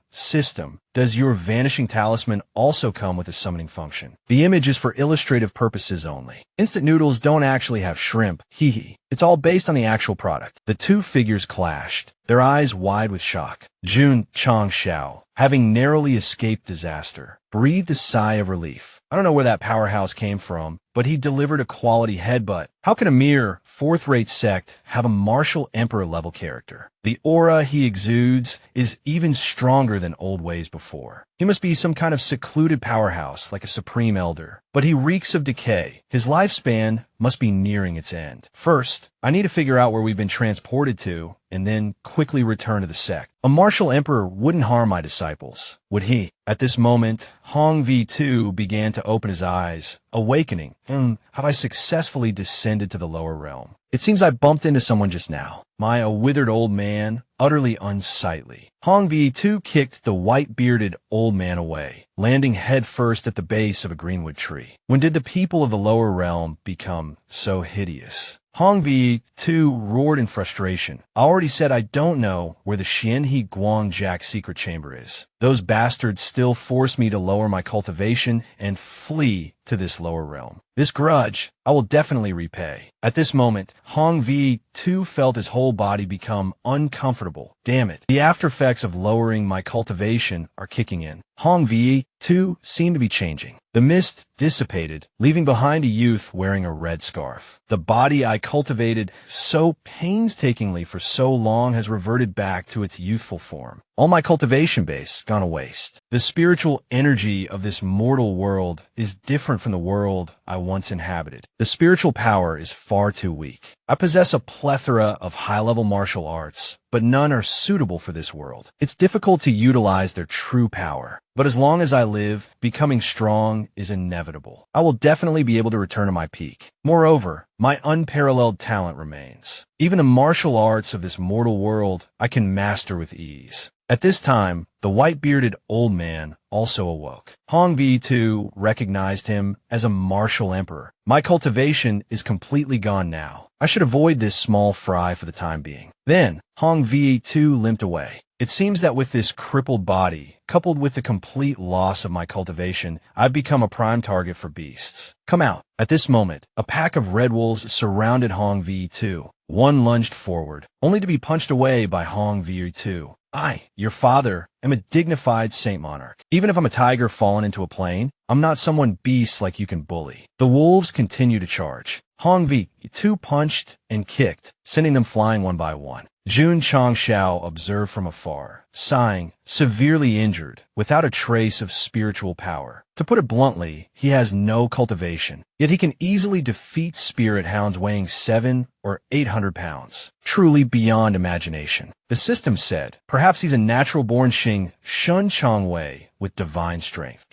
[SPEAKER 1] does your vanishing talisman also come with a summoning function? The image is for illustrative purposes only. Instant noodles don't actually have shrimp, hee. It's all based on the actual product. The two figures clashed, their eyes wide with shock. Jun Changshao, having narrowly escaped disaster, breathed a sigh of relief. I don't know where that powerhouse came from, but he delivered a quality headbutt. How can a mere fourth-rate sect have a martial emperor-level character? The aura he exudes is even stronger than old ways before. He must be some kind of secluded powerhouse, like a supreme elder. But he reeks of decay. His lifespan must be nearing its end. First, I need to figure out where we've been transported to, and then quickly return to the sect. A martial emperor wouldn't harm my disciples, would he? At this moment, Hong V2 began to open his eyes, awakening. Have I successfully descended to the lower realm? It seems I bumped into someone just now. A withered old man, utterly unsightly. Hong V2 kicked the white-bearded old man away, landing headfirst at the base of a greenwood tree. When did the people of the lower realm become so hideous? Hong V2 roared in frustration. I already said I don't know where the Xianhe Guangjak secret chamber is. Those bastards still force me to lower my cultivation and flee to this lower realm. This grudge I will definitely repay. At this moment, Hong V2 felt his whole body become uncomfortable. Damn it. The after effects of lowering my cultivation are kicking in. Hong V2 seemed to be changing. The mist dissipated, leaving behind a youth wearing a red scarf. The body I cultivated so painstakingly for so long has reverted back to its youthful form. All my cultivation base gone to waste. The spiritual energy of this mortal world is different from the world I once inhabited. The spiritual power is far too weak. I possess a plethora of high-level martial arts, but none are suitable for this world. It's difficult to utilize their true power. But as long as I live, becoming strong is inevitable. I will definitely be able to return to my peak. Moreover, my unparalleled talent remains. Even the martial arts of this mortal world I can master with ease. At this time, the white-bearded old man also awoke. Hong V2 recognized him as a martial emperor. My cultivation is completely gone now. I should avoid this small fry for the time being. Then, Hong V2 limped away. It seems that with this crippled body, coupled with the complete loss of my cultivation, I've become a prime target for beasts. Come out. At this moment, a pack of red wolves surrounded Hong V2. One lunged forward, only to be punched away by Hong V2. I, your father, am a dignified saint monarch. Even if I'm a tiger fallen into a plane, I'm not someone beast like you can bully. The wolves continue to charge. Hong V2 punched and kicked, sending them flying one by one. Jun Changshao observed from afar, sighing, severely injured, without a trace of spiritual power. To put it bluntly, he has no cultivation, yet he can easily defeat spirit hounds weighing 700 or 800 pounds. Truly beyond imagination. The system said, perhaps he's a natural-born Xing Shun Changwei with divine strength.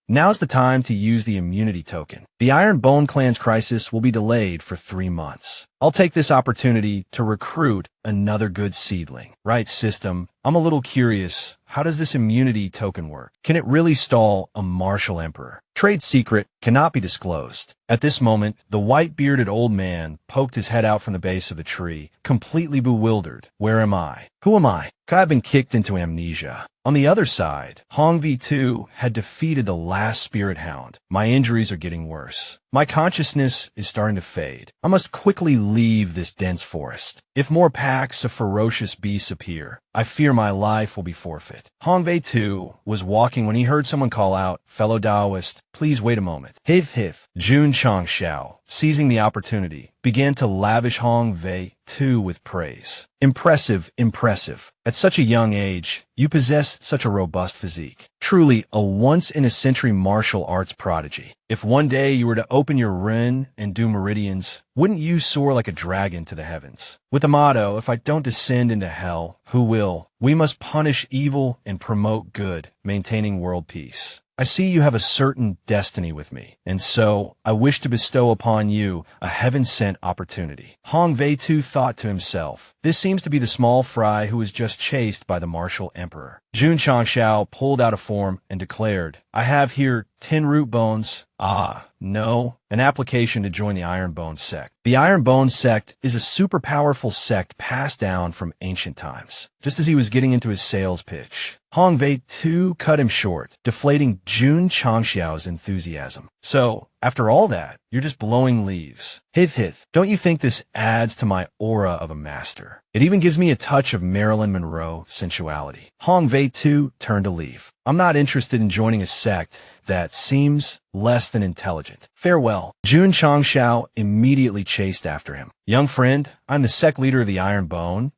[SPEAKER 1] Now's the time to use the immunity token. The Iron Bone Clan's crisis will be delayed for 3 months. I'll take this opportunity to recruit another good seedling. Right, system, I'm a little curious. How does this immunity token work? Can it really stall a martial emperor? Trade secret cannot be disclosed. At this moment, the white-bearded old man poked his head out from the base of the tree, completely bewildered. Where am I? Who am I? I've been kicked into amnesia. On the other side, Hong V2 had defeated the last spirit hound. My injuries are getting worse. My consciousness is starting to fade. I must quickly leave this dense forest. If more packs of ferocious beasts appear, I fear my life will be forfeit. Hong V2 was walking when he heard someone call out, "Fellow Taoist, please wait a moment." Hif. Jun Changshao, seizing the opportunity, began to lavish Hong V2 with praise. Impressive. At such a young age, you possess such a robust physique. Truly a once-in-a-century martial arts prodigy. If one day you were to open your Ren and do meridians, wouldn't you soar like a dragon to the heavens? With the motto, if I don't descend into hell, who will? We must punish evil and promote good, maintaining world peace. I see you have a certain destiny with me, and so I wish to bestow upon you a heaven-sent opportunity. Hong V2 thought to himself, this seems to be the small fry who was just chased by the martial emperor. Jun Changshao pulled out a form and declared, I have here 10 root bones. No, an application to join the Iron Bone sect. The Iron Bone sect is a super powerful sect passed down from ancient times. Just as he was getting into his sales pitch, Hong V2 cut him short, deflating Jun Changshao's enthusiasm. So, after all that, you're just blowing leaves. Hith. Don't you think this adds to my aura of a master? It even gives me a touch of Marilyn Monroe sensuality. Hong V2 turned to leave. I'm not interested in joining a sect that seems less than intelligent. Farewell. Jun Changshao immediately chased after him. Young friend, I'm the sect leader of the Iron Bone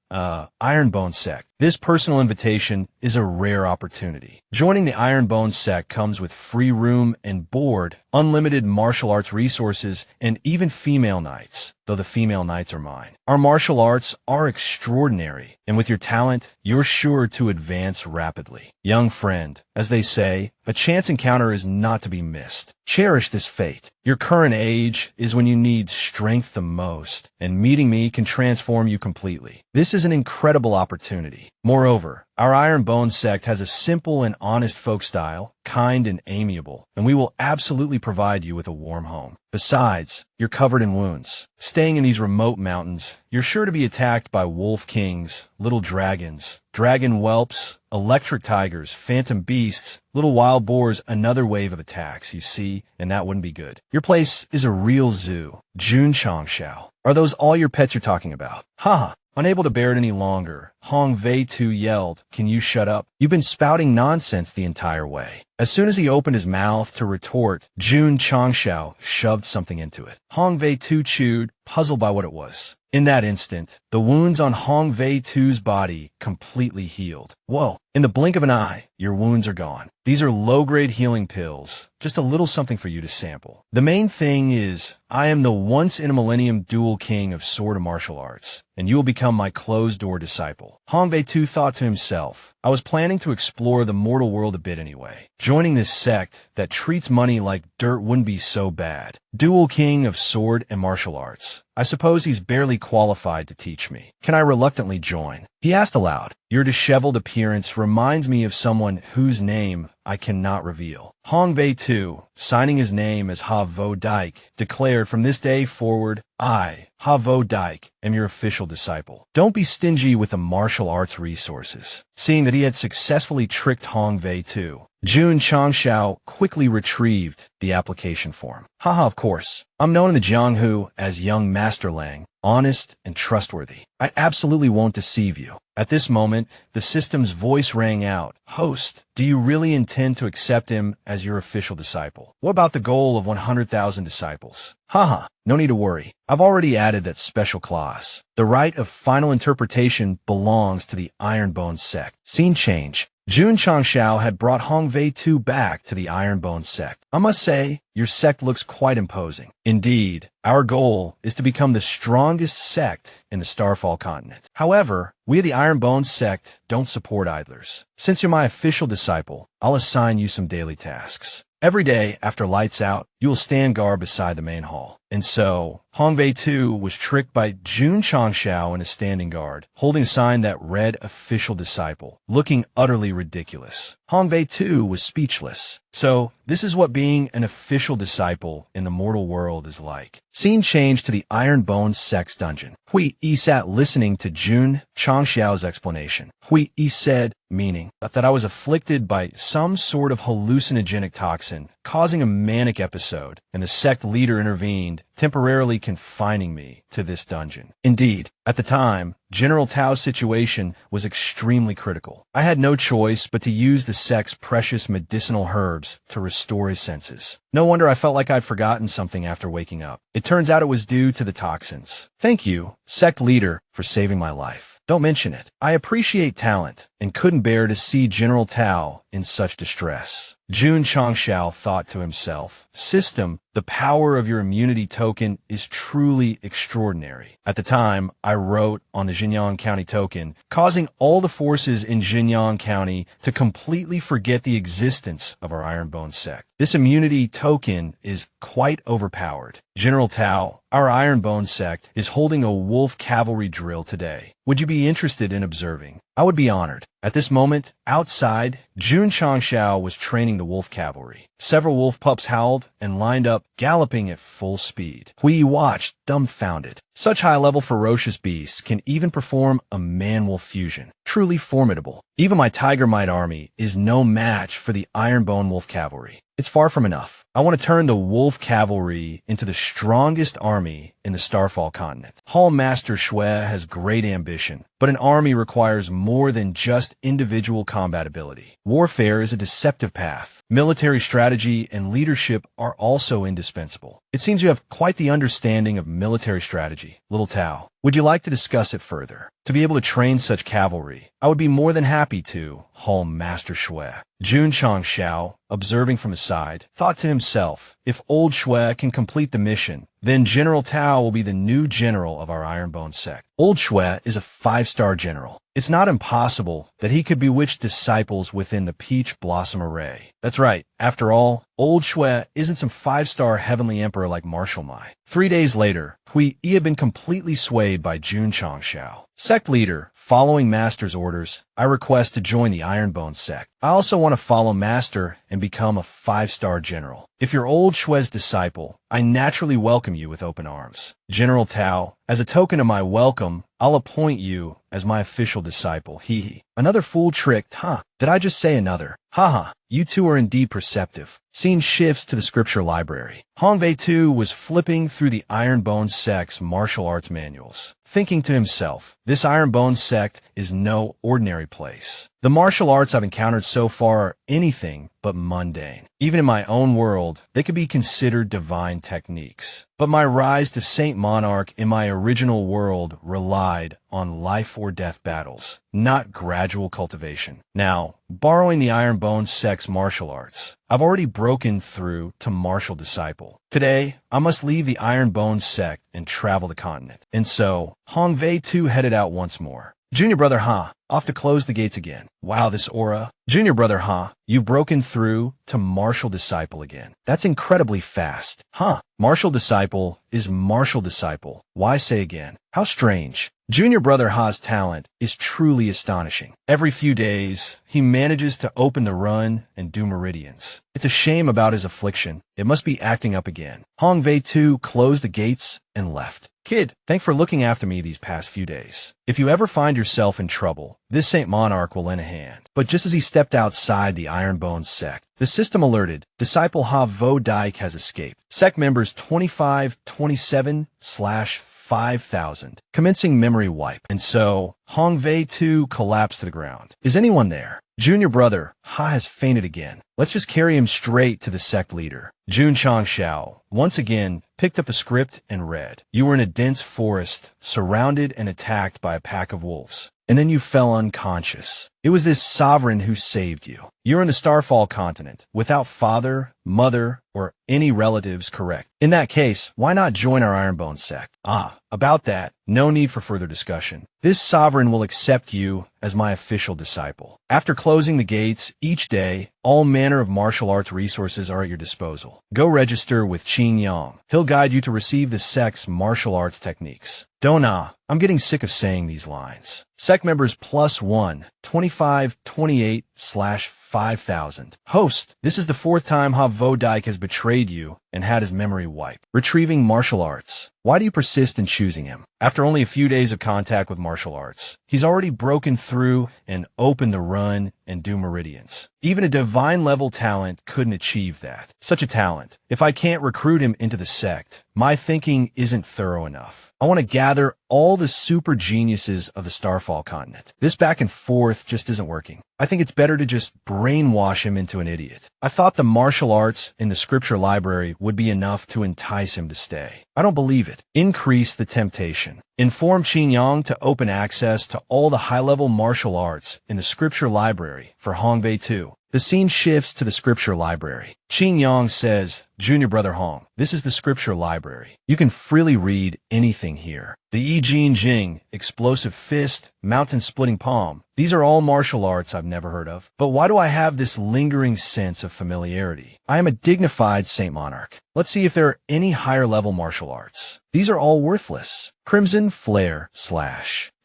[SPEAKER 1] sect. This personal invitation is a rare opportunity. Joining the Iron Bone sect comes with free room and board, unlimited martial arts resources, and even female knights. though the female knights are mine. Our martial arts are extraordinary, and with your talent, you're sure to advance rapidly. Young friend, as they say, a chance encounter is not to be missed. Cherish this fate. Your current age is when you need strength the most, and meeting me can transform you completely. This is an incredible opportunity. Moreover, our Iron Bone sect has a simple and honest folk style, kind and amiable, and we will absolutely provide you with a warm home. Besides, you're covered in wounds. Staying in these remote mountains, you're sure to be attacked by wolf kings, little dragons, dragon whelps, electric tigers, phantom beasts, little wild boars, another wave of attacks, you see, and that wouldn't be good. Your place is a real zoo. Jun Changshao. Are those all your pets you're talking about? Haha. Unable to bear it any longer, Hong Wei Tu yelled, "Can you shut up? You've been spouting nonsense the entire way." As soon as he opened his mouth to retort, Jun Changshao shoved something into it. Hong Wei Tu chewed, puzzled by what it was. In that instant, the wounds on Hong Wei Tu's body completely healed. Whoa, in the blink of an eye, your wounds are gone. These are low-grade healing pills, just a little something for you to sample. The main thing is, I am the once-in-a-millennium dual king of sword and martial arts, and you will become my closed-door disciple. Hong Wei Tu thought to himself, I was planning to explore the mortal world a bit anyway. Joining this sect that treats money like dirt wouldn't be so bad. Dual king of sword and martial arts. I suppose he's barely qualified to teach me. Can I reluctantly join? He asked aloud. Your disheveled appearance reminds me of someone whose name I cannot reveal. Hong Wei Tu, signing his name as Ha Vo Dike, declared from this day forward, I, Ha Vo Dike, am your official disciple. Don't be stingy with the martial arts resources. Seeing that he had successfully tricked Hong Wei Tu, Jun Changshao quickly retrieved the application form. Haha, of course. I'm known in the Jianghu as Young Master Lang, honest and trustworthy. I absolutely won't deceive you. At this moment, the system's voice rang out. Host, do you really intend to accept him as your official disciple? What about the goal of 100,000 disciples? Haha, no need to worry. I've already added that special clause. The right of final interpretation belongs to the Iron Bone sect. Scene change. Jun Changshao had brought Hong Wei Tu back to the Iron Bone sect. I must say, your sect looks quite imposing. Indeed, our goal is to become the strongest sect in the Starfall continent. However, we of the Iron Bone sect don't support idlers. Since you're my official disciple, I'll assign you some daily tasks. Every day, after lights out, you will stand guard beside the main hall. And so, Hong Wei Tu was tricked by Jun Changshao in a standing guard, holding a sign that read Official Disciple, looking utterly ridiculous. Hong Wei Tu was speechless. So, this is what being an official disciple in the mortal world is like. Scene changed to the Iron Bone sect's dungeon. Hui Yi sat listening to Jun Changshao's explanation. Hui Yi said, meaning that I was afflicted by some sort of hallucinogenic toxin, causing a manic episode, and the sect leader intervened, temporarily confining me to this dungeon. Indeed, at the time, General Tao's situation was extremely critical. I had no choice but to use the sect's precious medicinal herbs to restore his senses. No wonder I felt like I'd forgotten something after waking up. It turns out it was due to the toxins. Thank you, sect leader, for saving my life. Don't mention it. I appreciate talent and couldn't bear to see General Tao in such distress. Jun Changshao thought to himself, System, the power of your immunity token is truly extraordinary. At the time, I wrote on the Jinyang County token, causing all the forces in Jinyang County to completely forget the existence of our Iron Bone sect. This immunity token is quite overpowered. General Tao, our Iron Bone sect, is holding a wolf cavalry drill today. Would you be interested in observing? I would be honored. At this moment, outside, Jun Changshao was training the wolf cavalry. Several wolf pups howled and lined up, galloping at full speed. Hui watched, dumbfounded. Such high-level ferocious beasts can even perform a man-wolf fusion. Truly formidable. Even my Tiger Might army is no match for the Iron Bone wolf cavalry. It's far from enough. I want to turn the wolf cavalry into the strongest army in the Starfall continent. Hall Master Shui has great ambition, but an army requires more than just individual combat ability. Warfare is a deceptive path. Military strategy and leadership are also indispensable. It seems you have quite the understanding of military strategy, little Tao. Would you like to discuss it further? To be able to train such cavalry, I would be more than happy to, Home Master Shui. Jun Changshao, observing from his side, thought to himself, if old Shui can complete the mission, then General Tao will be the new general of our Ironbone sect. Old Shui is a 5-star general. It's not impossible that he could bewitch disciples within the Peach Blossom Array. That's right. After all, Old Shui isn't some 5-star heavenly emperor like Marshal Mai. 3 days later, Hui Yi had been completely swayed by Jun Changshao. Sect leader, following Master's orders, I request to join the Ironbone sect. I also want to follow Master and become a 5-star general. If you're Old Shui's disciple, I naturally welcome you with open arms. General Tao, as a token of my welcome, I'll appoint you as my official disciple. Hee hee. Another fool tricked, huh? Did I just say another? Haha, you two are indeed perceptive. Scene shifts to the scripture library. Hongwei too was flipping through the Ironbone sect's martial arts manuals, thinking to himself, this Ironbone sect is no ordinary place. The martial arts I've encountered so far are anything but mundane. Even in my own world, they could be considered divine techniques. But my rise to Saint Monarch in my original world relied on life-or-death battles, not gradual cultivation. Now, borrowing the Ironbone sect's martial arts, I've already broken through to martial disciple. Today, I must leave the Ironbone sect and travel the continent. And so, Hongwei too headed out once more. Junior brother Ha, off to close the gates again. Wow, this aura. Junior brother Ha, you've broken through to martial disciple again. That's incredibly fast. Huh, martial disciple is martial disciple. Why say again? How strange. Junior brother Ha's talent is truly astonishing. Every few days, he manages to open the run and do meridians. It's a shame about his affliction. It must be acting up again. Hongwei too closed the gates and left. Kid, thanks for looking after me these past few days. If you ever find yourself in trouble, this Saint Monarch will lend a hand. But just as he stepped outside the Ironbone sect, the system alerted, Disciple Ha Vo Dike has escaped. Sect members 2527/5000, commencing memory wipe. And so, Hongwei too collapsed to the ground. Is anyone there? Junior brother, Ha has fainted again. Let's just carry him straight to the sect leader. Jun Changshao, once again, picked up a script and read. You were in a dense forest, surrounded and attacked by a pack of wolves. And then you fell unconscious. It was this sovereign who saved you. You're in the Starfall continent, without father, mother, or any relatives, correct? In that case, why not join our Ironbone sect? About that, no need for further discussion. This sovereign will accept you as my official disciple. After closing the gates, each day, all manner of martial arts resources are at your disposal. Go register with Qing Yang. He'll guide you to receive the sect's martial arts techniques. Dona, I'm getting sick of saying these lines. Sect members +1, 2528/5000. Host, this is the 4th time Ha Vo Dike has betrayed you and had his memory wiped. Retrieving martial arts. Why do you persist in choosing him? After only a few days of contact with martial arts, he's already broken through and opened the run and do meridians. Even a divine level talent couldn't achieve that. Such a talent. If I can't recruit him into the sect, my thinking isn't thorough enough. I want to gather all the super geniuses of the Starfall continent. This back and forth just isn't working. I think it's better to just brainwash him into an idiot. I thought the martial arts in the scripture library would be enough to entice him to stay. I don't believe it. Increase the temptation. Inform Qin Yang to open access to all the high-level martial arts in the scripture library for Hongwei too. The scene shifts to the scripture library. Qin Yang says, Junior brother Hong, this is the scripture library. You can freely read anything here. The Yi Jin Jing, explosive fist, mountain-splitting palm. These are all martial arts I've never heard of. But why do I have this lingering sense of familiarity? I am a dignified Saint Monarch. Let's see if there are any higher-level martial arts. These are all worthless. Crimson Flare /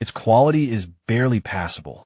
[SPEAKER 1] Its quality is barely passable.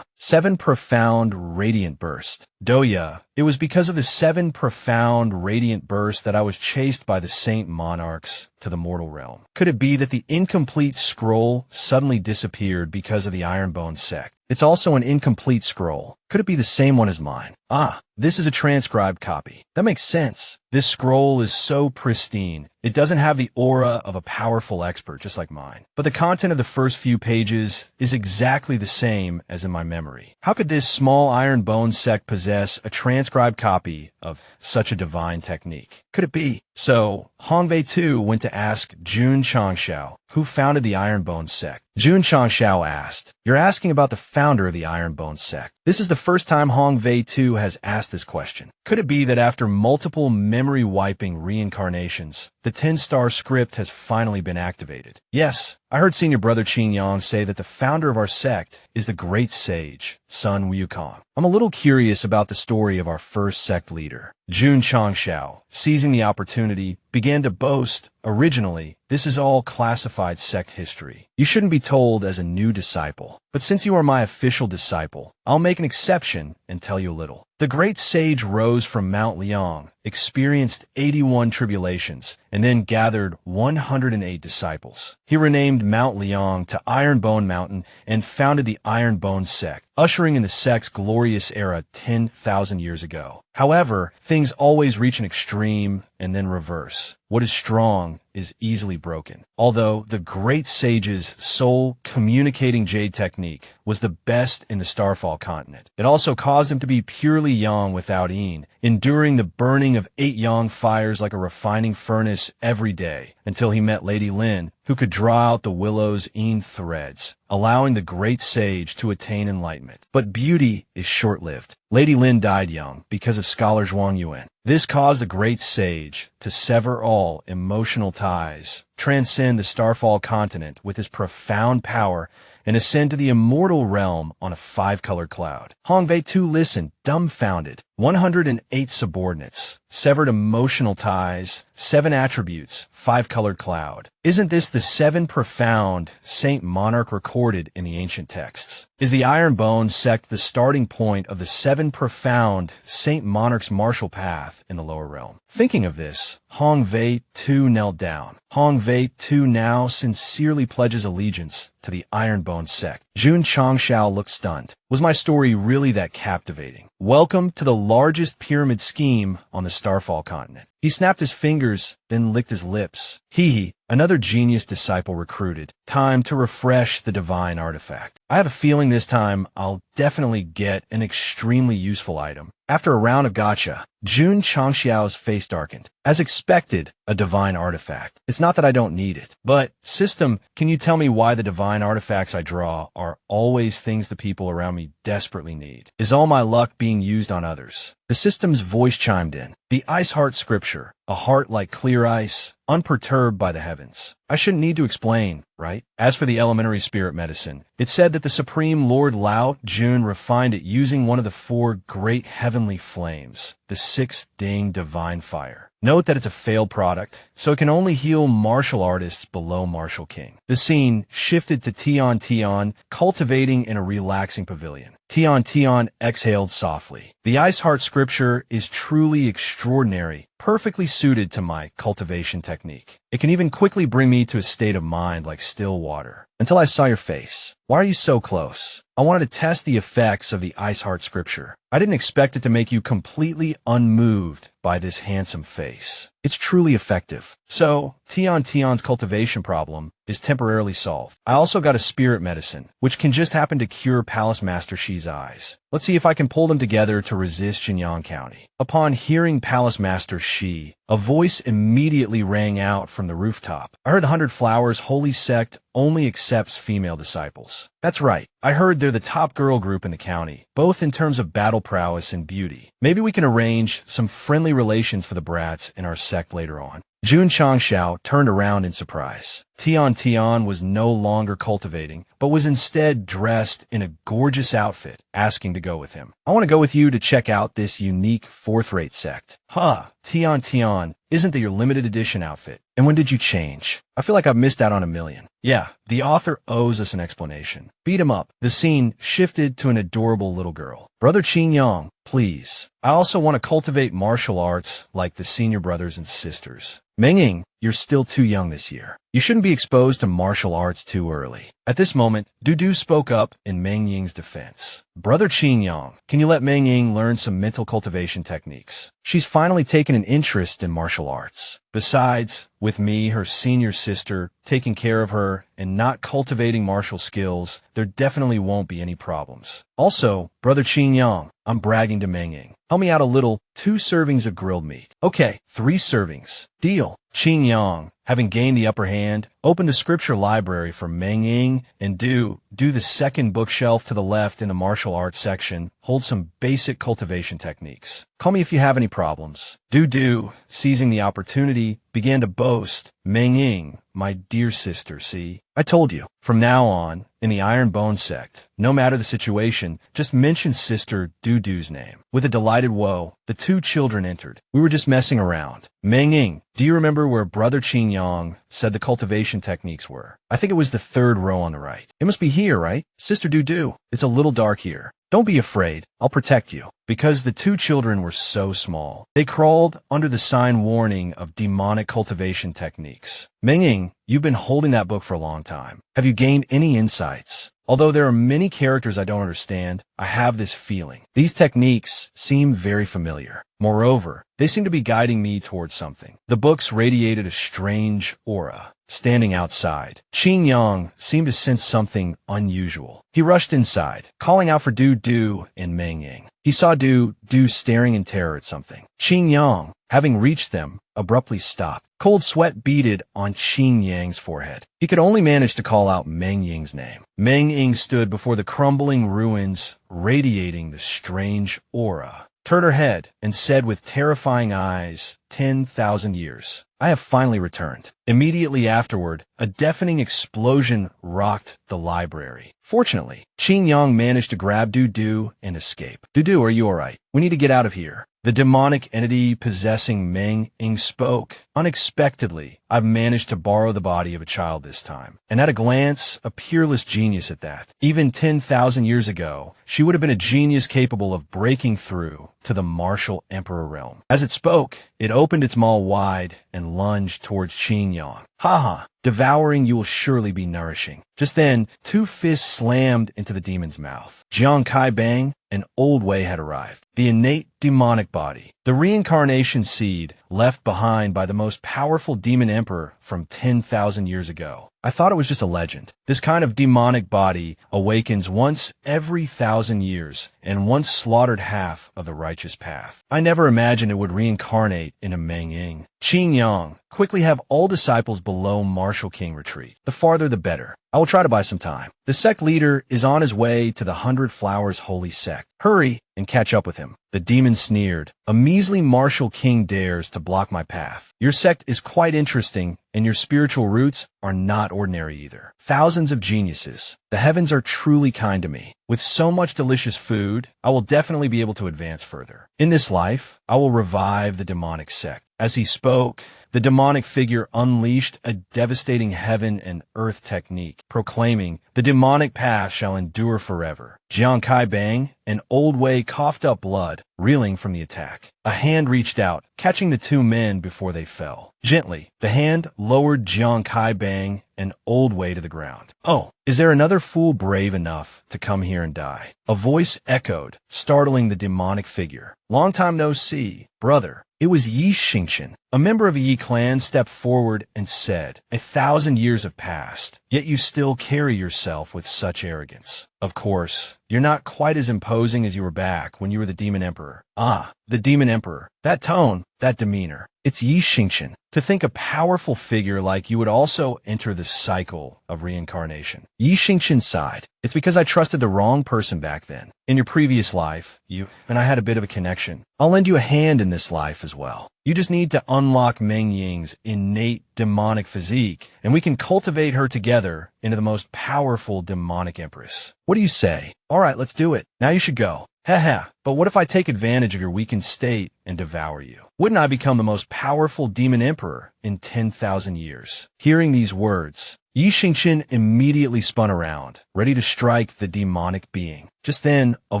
[SPEAKER 1] 7 Profound Radiant Burst. Doya, it was because of the 7 Profound Radiant Burst that I was chased by the Saint Monarchs to the mortal realm. Could it be that the incomplete scroll suddenly disappeared because of the Ironbone sect? It's also an incomplete scroll. Could it be the same one as mine? Ah, this is a transcribed copy. That makes sense. This scroll is so pristine. It doesn't have the aura of a powerful expert, just like mine. But the content of the first few pages is exactly the same as in my memory. How could this small iron bone sect possess a transcribed copy of such a divine technique? Could it be? So, Hongwei too went to ask Jun Changshao, who founded the Iron Bone sect. Jun Changshao asked, "You're asking about the founder of the Iron Bone sect." This is the first time Hongwei too has asked this question. Could it be that after multiple memory-wiping reincarnations, the 10-star script has finally been activated? Yes, I heard senior brother Qin Yang say that the founder of our sect is the great sage, Sun Wukong. I'm a little curious about the story of our first sect leader. Jun Changshao, seizing the opportunity, began to boast, "Originally, this is all classified sect history. You shouldn't be told as a new disciple. But since you are my official disciple, I'll make an exception and tell you a little. The great sage rose from Mount Liang, experienced 81 tribulations, and then gathered 108 disciples. He renamed Mount Liang to Iron Bone Mountain and founded the Iron Bone sect, ushering in the sect's glorious era 10,000 years ago. However, things always reach an extreme and then reverse. What is strong is easily broken. Although the great sage's soul communicating jade technique was the best in the Starfall continent, it also caused him to be purely yang without yin, enduring the burning of 8 yang fires like a refining furnace every day, until he met Lady Lin, who could draw out the willow's yin threads, allowing the great sage to attain enlightenment. But beauty is short-lived. Lady Lin died young because of scholar Zhuang Yuan. This caused the great sage to sever all emotional ties, transcend the Starfall continent with his profound power, and ascend to the immortal realm on a 5-colored cloud. Hongwei too listened, dumbfounded. 108 subordinates, severed emotional ties, 7 attributes, 5-colored cloud. Isn't this the 7 profound Saint Monarch recorded in the ancient texts? Is the Iron Bone sect the starting point of the 7 profound Saint Monarch's martial path in the lower realm? Thinking of this, Hongwei too knelt down. Hongwei too now sincerely pledges allegiance to the Iron Bone sect. Jun Changshao looked stunned. Was my story really that captivating? Welcome to the largest pyramid scheme on the Starfall continent. He snapped his fingers, then licked his lips. Hee, another genius disciple recruited. Time to refresh the divine artifact. I have a feeling this time I'll definitely get an extremely useful item. After a round of gotcha, Jun Changxiao's face darkened. As expected, a divine artifact. It's not that I don't need it. But, system, can you tell me why the divine artifacts I draw are always things the people around me desperately need? Is all my luck being used on others? The system's voice chimed in. The Ice Heart Scripture, a heart like clear ice, unperturbed by the heavens. I shouldn't need to explain, right? As for the elementary spirit medicine, it said that the Supreme Lord Lao Jun refined it using one of the 4 great heavenly flames, the 6th Ding divine fire. Note that it's a failed product, so it can only heal martial artists below Martial King. The scene shifted to Tian Tian cultivating in a relaxing pavilion. Tian Tian exhaled softly. The Ice Heart Scripture is truly extraordinary, perfectly suited to my cultivation technique. It can even quickly bring me to a state of mind like still water. Until I saw your face. Why are you so close? I wanted to test the effects of the Ice Heart Scripture. I didn't expect it to make you completely unmoved by this handsome face. It's truly effective. So, Tian Tian's cultivation problem is temporarily solved. I also got a spirit medicine, which can just happen to cure Palace Master Shi's eyes. Let's see if I can pull them together to resist Jinyang County. Upon hearing Palace Master Shi, a voice immediately rang out from the rooftop. I heard the 100 Flowers Holy Sect only accepts female disciples. That's right. I heard they're the top girl group in the county, both in terms of battle prowess and beauty. Maybe we can arrange some friendly relations for the brats in our sect later on. Jun Changxiao turned around in surprise. Tian Tian was no longer cultivating, but was instead dressed in a gorgeous outfit, asking to go with him. I want to go with you to check out this unique 4th-rate sect. Huh, Tian Tian, isn't that your limited edition outfit? And when did you change? I feel like I've missed out on a million. Yeah, the author owes us an explanation. Beat him up. The scene shifted to an adorable little girl. Brother Qin Yang, please. I also want to cultivate martial arts like the senior brothers and sisters. Mengying, you're still too young this year. You shouldn't be exposed to martial arts too early. At this moment, Du spoke up in Meng Ying's defense. Brother Qin Yang, can you let Meng Ying learn some mental cultivation techniques? She's finally taken an interest in martial arts. Besides, with me, her senior sister, taking care of her and not cultivating martial skills, there definitely won't be any problems. Also, Brother Qin Yang, I'm bragging to Meng Ying. Help me out a little. 2 servings of grilled meat. Okay, 3 servings. Deal. Qin Yang, having gained the upper hand, opened the scripture library for Meng Ying and Do the second bookshelf to the left in the martial arts section. Hold some basic cultivation techniques. Call me if you have any problems. Du, seizing the opportunity, began to boast. Meng Ying, my dear sister, see? I told you. From now on, in the Iron Bone sect, no matter the situation, just mention Sister Du's name. With a delighted woe, the 2 children entered. We were just messing around. Meng Ying, do you remember where Brother Qin Yang said the cultivation techniques were? I think it was the 3rd row on the right. It must be here, right? Sister Du, it's a little dark here. Don't be afraid. I'll protect you. Because the 2 children were so small, they crawled under the sign warning of demonic cultivation techniques. Meng Ying, you've been holding that book for a long time. Have you gained any insights? Although there are many characters I don't understand, I have this feeling. These techniques seem very familiar. Moreover, they seem to be guiding me towards something. The books radiated a strange aura. Standing outside, Qin Yang seemed to sense something unusual. He rushed inside, calling out for Du and Meng Ying. He saw Du staring in terror at something. Qin Yang, having reached them, abruptly stopped. Cold sweat beaded on Qin Yang's forehead. He could only manage to call out Meng Ying's name. Meng Ying stood before the crumbling ruins, radiating the strange aura, turned her head, and said with terrifying eyes, 10,000 years. I have finally returned. Immediately afterward, a deafening explosion rocked the library. Fortunately, Qin Yang managed to grab Du and escape. Du, are you alright? We need to get out of here. The demonic entity possessing Meng Ying spoke. Unexpectedly, I've managed to borrow the body of a child this time. And at a glance, a peerless genius at that. Even 10,000 years ago, she would have been a genius capable of breaking through to the martial emperor realm. As it spoke, it opened its maw wide and lunged towards Qin Yang. Ha! Devouring you will surely be nourishing. Just then, 2 fists slammed into the demon's mouth. Jiang Kai Bang, an old way had arrived. The innate demonic body. The reincarnation seed left behind by the most powerful demon emperor from 10,000 years ago. I thought it was just a legend. This kind of demonic body awakens once every 1,000 years and once slaughtered half of the righteous path. I never imagined it would reincarnate in a Meng Ying. Qin Yang, quickly have all disciples below Martial King retreat. The farther the better. I will try to buy some time. The sect leader is on his way to the 100 Flowers Holy Sect. Hurry and catch up with him. The demon sneered. A measly martial king dares to block my path. Your sect is quite interesting, and your spiritual roots are not ordinary either. Thousands of geniuses. The heavens are truly kind to me. With so much delicious food, I will definitely be able to advance further. In this life, I will revive the demonic sect. As he spoke, the demonic figure unleashed a devastating heaven and earth technique, proclaiming, the demonic path shall endure forever. Jiang Kai Bang, an old way, coughed up blood, reeling from the attack. A hand reached out, catching the 2 men before they fell. Gently, the hand lowered Jiang Kai Bang, an old way, to the ground. Oh, is there another fool brave enough to come here and die? A voice echoed, startling the demonic figure. Long time no see, brother. It was Yi Xingqian. A member of the Yi clan stepped forward and said, 1,000 years have passed, yet you still carry yourself with such arrogance. Of course, you're not quite as imposing as you were back when you were the Demon Emperor. Ah, the Demon Emperor. That tone, that demeanor. It's Yi Xingqian. To think a powerful figure like you would also enter the cycle of reincarnation. Yi Xingqian sighed. It's because I trusted the wrong person back then. In your previous life, you and I had a bit of a connection. I'll lend you a hand in this life as well. You just need to unlock Meng Ying's innate demonic physique, and we can cultivate her together into the most powerful demonic empress. What do you say? All right, let's do it. Now you should go. Haha, but what if I take advantage of your weakened state and devour you? Wouldn't I become the most powerful demon emperor in 10,000 years? Hearing these words, Yi Xingqian immediately spun around, ready to strike the demonic being. Just then, a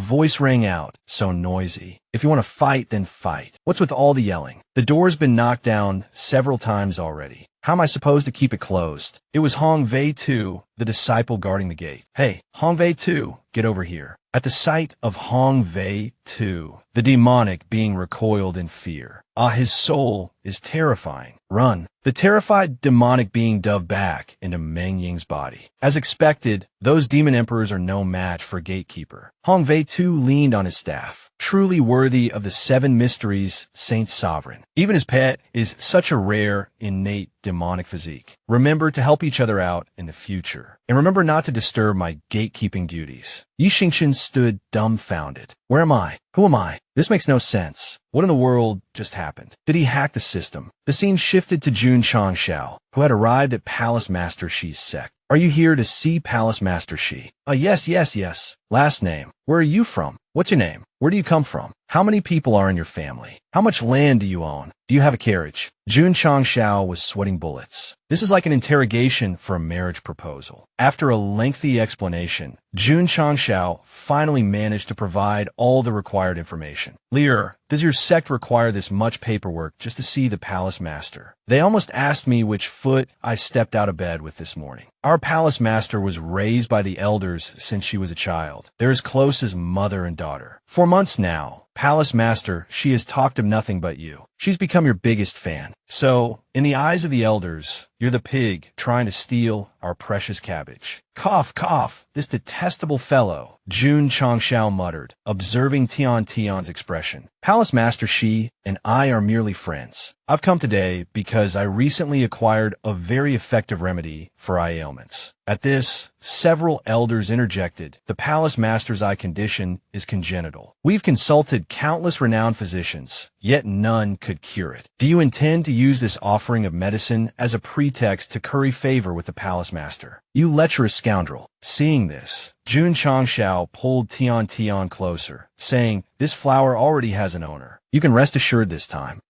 [SPEAKER 1] voice rang out, so noisy. If you want to fight, then fight. What's with all the yelling? The door's been knocked down several times already. How am I supposed to keep it closed? It was Hong Wei Tu, the disciple guarding the gate. Hey, Hong Wei Tu, get over here. At the sight of Hong Wei Tu, the demonic being recoiled in fear. His soul is terrifying. Run. The terrified demonic being dove back into Meng Ying's body. As expected, those demon emperors are no match for Gatekeeper. Hong Wei Tu leaned on his staff, truly worthy of the 7 mysteries Saint Sovereign. Even his pet is such a rare, innate demonic physique. Remember to help each other out in the future. And remember not to disturb my gatekeeping duties. Yi Xingqian stood dumbfounded. Where am I? Who am I? This makes no sense. What in the world just happened? Did he hack the system? The scene shifted to Jun Changshao, who had arrived at Palace Master Shi's sect. Are you here to see Palace Master Shi? Yes. Last name. Where are you from? What's your name? Where do you come from? How many people are in your family? How much land do you own? Do you have a carriage? Jun Changshao was sweating bullets. This is like an interrogation for a marriage proposal. After a lengthy explanation, Jun Changshao finally managed to provide all the required information. Lear, does your sect require this much paperwork just to see the palace master? They almost asked me which foot I stepped out of bed with this morning. Our palace master was raised by the elders since she was a child. They're as close as mother and daughter. For months now, Palace Master, she has talked of nothing but you. She's become your biggest fan. So, in the eyes of the elders, you're the pig trying to steal our precious cabbage. Cough, cough, this detestable fellow, Jun Changshao muttered, observing Tian's expression. Palace Master Shi and I are merely friends. I've come today because I recently acquired a very effective remedy for eye ailments. At this, several elders interjected. The Palace Master's eye condition is congenital. We've consulted countless renowned physicians, yet none could cure it. Do you intend to use this offering of medicine as a pretext to curry favor with the Palace Master? You lecherous scoundrel. Seeing this, Jun Changshao pulled Tian closer, saying, this flower already has an owner. You can rest assured this time.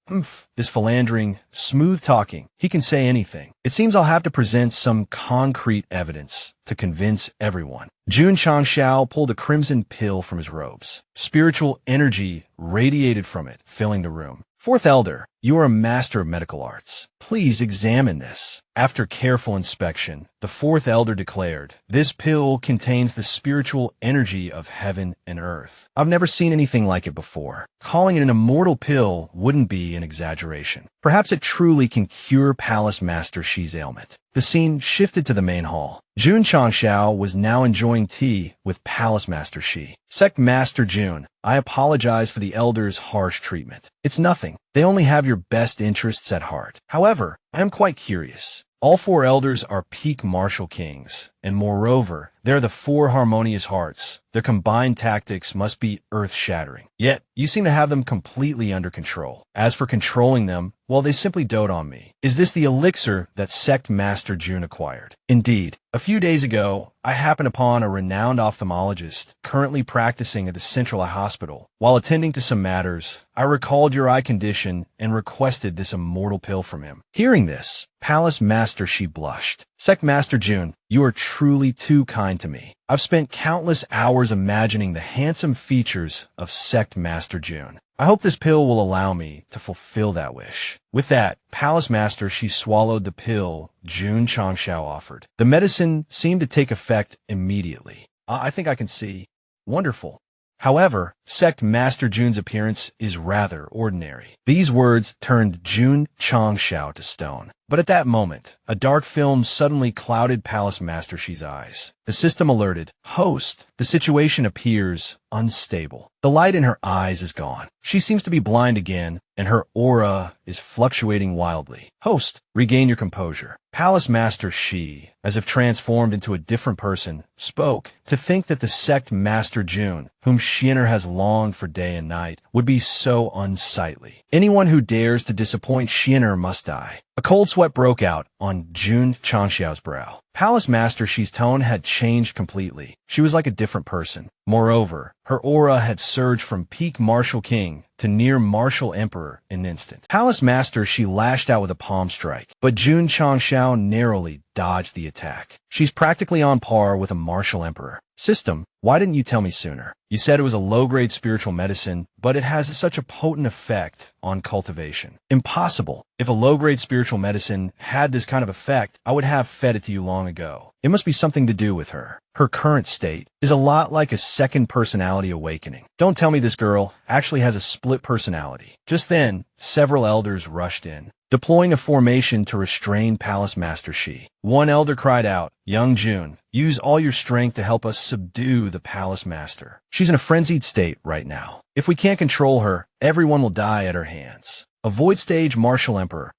[SPEAKER 1] This philandering, smooth-talking, he can say anything. It seems I'll have to present some concrete evidence to convince everyone. Jun Changshao pulled a crimson pill from his robes. Spiritual energy radiated from it, filling the room. Fourth Elder, you are a master of medical arts. Please examine this. After careful inspection, the Fourth Elder declared, this pill contains the spiritual energy of heaven and earth. I've never seen anything like it before. Calling it an immortal pill wouldn't be an exaggeration. Perhaps it truly can cure Palace Master Shi's ailment. The scene shifted to the main hall. Jun Changshao was now enjoying tea with Palace Master Shi. Sect Master Jun, I apologize for the elders' harsh treatment. It's nothing. They only have your best interests at heart. However, I am quite curious. All 4 elders are peak martial kings, and moreover, they're the 4 harmonious hearts. Their combined tactics must be earth-shattering. Yet, you seem to have them completely under control. As for controlling them, well, they simply dote on me. Is this the elixir that Sect Master Jun acquired? Indeed. A few days ago, I happened upon a renowned ophthalmologist currently practicing at the Central Eye Hospital. While attending to some matters, I recalled your eye condition and requested this immortal pill from him. Hearing this, Palace Master Shi blushed. Sect Master Jun, you are truly too kind to me. I've spent countless hours imagining the handsome features of Sect Master Jun. I hope this pill will allow me to fulfill that wish. With that, Palace Master Shi swallowed the pill Jun Changshao offered. The medicine seemed to take effect immediately. I think I can see. Wonderful. However, Sect Master Jun's appearance is rather ordinary. These words turned Jun Changshao to stone. But at that moment, a dark film suddenly clouded Palace Master Shi's eyes. The system alerted, Host, the situation appears unstable. The light in her eyes is gone. She seems to be blind again, and her aura is fluctuating wildly. Host, regain your composure. Palace Master Shi, as if transformed into a different person, spoke. To think that the Sect Master Jun, whom Xin'er has longed for day and night, would be so unsightly. Anyone who dares to disappoint Xin'er must die. A cold sweat broke out on Jun Changshao's brow. Palace Master Shi's tone had changed completely. She was like a different person. Moreover, her aura had surged from peak martial king to near martial emperor in an instant. Palace Master Shi lashed out with a palm strike, but Jun Changshao narrowly dodged the attack. She's practically on par with a martial emperor. System, why didn't you tell me sooner? You said it was a low-grade spiritual medicine, but it has such a potent effect on cultivation. Impossible. If a low-grade spiritual medicine had this kind of effect, I would have fed it to you long ago. It must be something to do with her. Her current state is a lot like a second personality awakening. Don't tell me this girl actually has a split personality. Just then, several elders rushed in, deploying a formation to restrain Palace Master Shi. One elder cried out, "Young Jun, use all your strength to help us subdue the Palace Master. She's in a frenzied state right now. If we can't control her, everyone will die at her hands." Avoid stage martial emperor.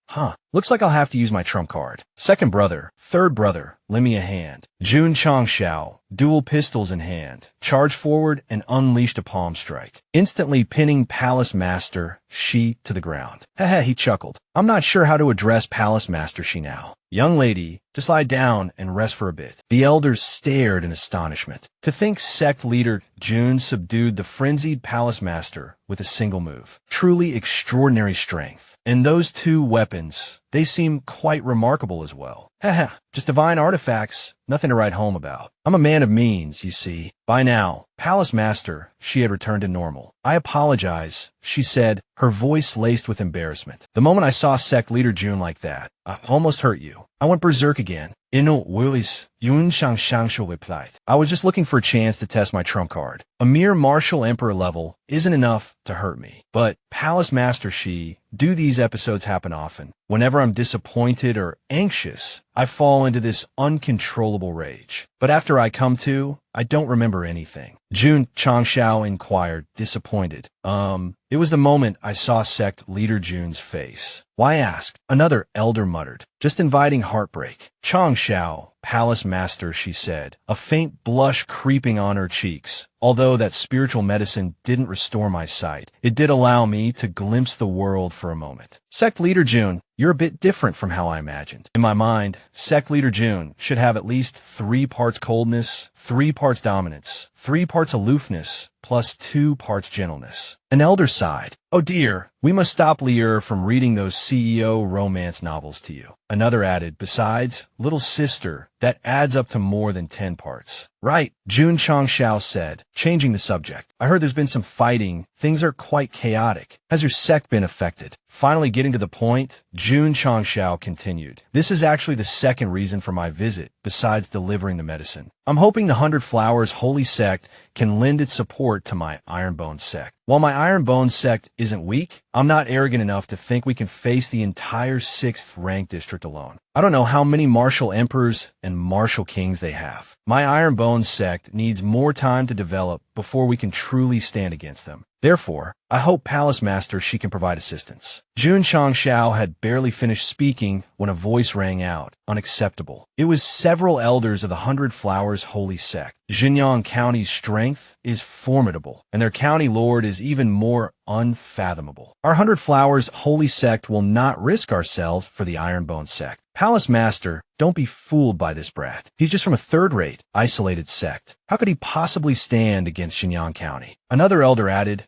[SPEAKER 1] Looks like I'll have to use my trump card. Second brother, third brother, lend me a hand. Jun Changshao, dual pistols in hand, charged forward and unleashed a palm strike, instantly pinning Palace Master Shi to the ground. He chuckled. I'm not sure how to address Palace Master Shi now. Young lady, just lie down and rest for a bit. The elders stared in astonishment. To think sect leader Jun subdued the frenzied Palace Master with a single move. Truly extraordinary strength. And those two weapons, they seem quite remarkable as well. Just divine artifacts, nothing to write home about. I'm a man of means, you see. By now, Palace Master, she had returned to normal. I apologize, she said, her voice laced with embarrassment. The moment I saw sect leader Jun like that, I almost hurt you. I went berserk again. Ino Willis, Yun Shangshangshu replied. I was just looking for a chance to test my trump card. A mere martial emperor level isn't enough to hurt me. But Palace Master Shi, do these episodes happen often? Whenever I'm disappointed or anxious, I fall into this uncontrollable rage. But after I come to, I don't remember anything. Jun Changshao inquired, disappointed. It was the moment I saw sect leader Jun's face. Why ask? Another elder muttered. Just inviting heartbreak. Changshao, Palace Master, she said, a faint blush creeping on her cheeks. Although that spiritual medicine didn't restore my sight, it did allow me to glimpse the world for a moment. Sect leader Jun, you're a bit different from how I imagined. In my mind, sect leader Jun should have at least 3 parts coldness, 3 parts dominance, 3 parts aloofness, plus 2 parts gentleness. An elder sighed. Oh dear, we must stop Lier from reading those CEO romance novels to you. Another added, besides, little sister, that adds up to more than 10 parts. Right, Jun Changshao said, changing the subject. I heard there's been some fighting. Things are quite chaotic. Has your sect been affected? Finally getting to the point, Jun Changshao continued. This is actually the second reason for my visit, besides delivering the medicine. I'm hoping the 100 Flowers Holy Sect can lend its support to my Ironbone sect. While my Ironbone sect isn't weak, I'm not arrogant enough to think we can face the entire 6th rank district alone. I don't know how many martial emperors and martial kings they have. My Ironbone sect needs more time to develop before we can truly stand against them. Therefore, I hope Palace Master Shi can provide assistance. Jun Changshao had barely finished speaking when a voice rang out. Unacceptable. It was several elders of the 100 Flowers Holy Sect. Xinjiang County's strength is formidable, and their county lord is even more unfathomable. Our 100 Flowers Holy Sect will not risk ourselves for the Ironbone sect. Palace Master, don't be fooled by this brat. He's just from a third-rate, isolated sect. How could he possibly stand against Xinjiang County? Another elder added,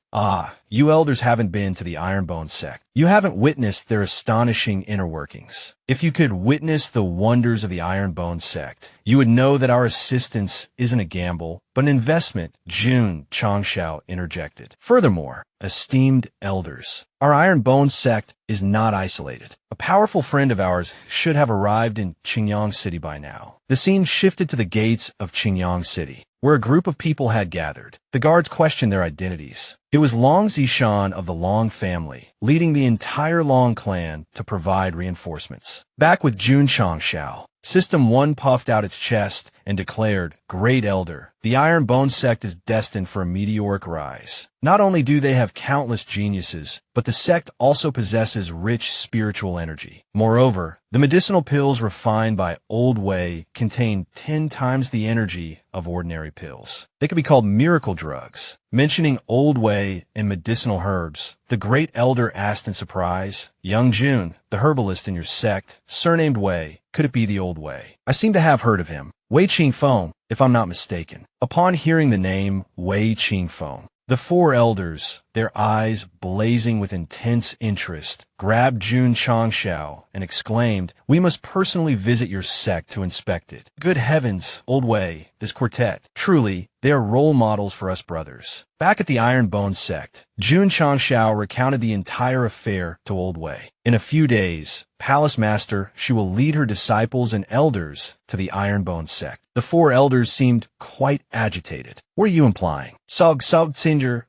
[SPEAKER 1] you elders haven't been to the Ironbone sect. You haven't witnessed their astonishing inner workings. If you could witness the wonders of the Ironbone sect, you would know that our assistance isn't a gamble, but an investment, Jun Changshao interjected. Furthermore, esteemed elders, our Ironbone sect is not isolated. A powerful friend of ours should have arrived in Qingyang City by now. The scene shifted to the gates of Qingyang City, where a group of people had gathered. The guards questioned their identities. It was Long Zishan of the Long family, leading the entire Long clan to provide reinforcements. Back with Jun Changshao, System 1 puffed out its chest and declared, Great Elder, the Ironbone sect is destined for a meteoric rise. Not only do they have countless geniuses, but the sect also possesses rich spiritual energy. Moreover, the medicinal pills refined by Old Way contain 10 times the energy of ordinary pills. They could be called miracle drugs. Mentioning Old Way and medicinal herbs, the Great Elder asked in surprise, Young Jun, the herbalist in your sect, surnamed Way, could it be the Old Way? I seem to have heard of him. Wei Qingfeng, if I'm not mistaken. Upon hearing the name Wei Qingfeng, the four elders, their eyes blazing with intense interest, grabbed Jun Changshao and exclaimed, "We must personally visit your sect to inspect it." Good heavens, Old Wei, this quartet. Truly, they are role models for us brothers. Back at the Iron Bone sect, Jun Changshao recounted the entire affair to Old Wei. In a few days, Palace Master, she will lead her disciples and elders to the Iron Bone sect. The four elders seemed quite agitated. What are you implying? Sog Singer,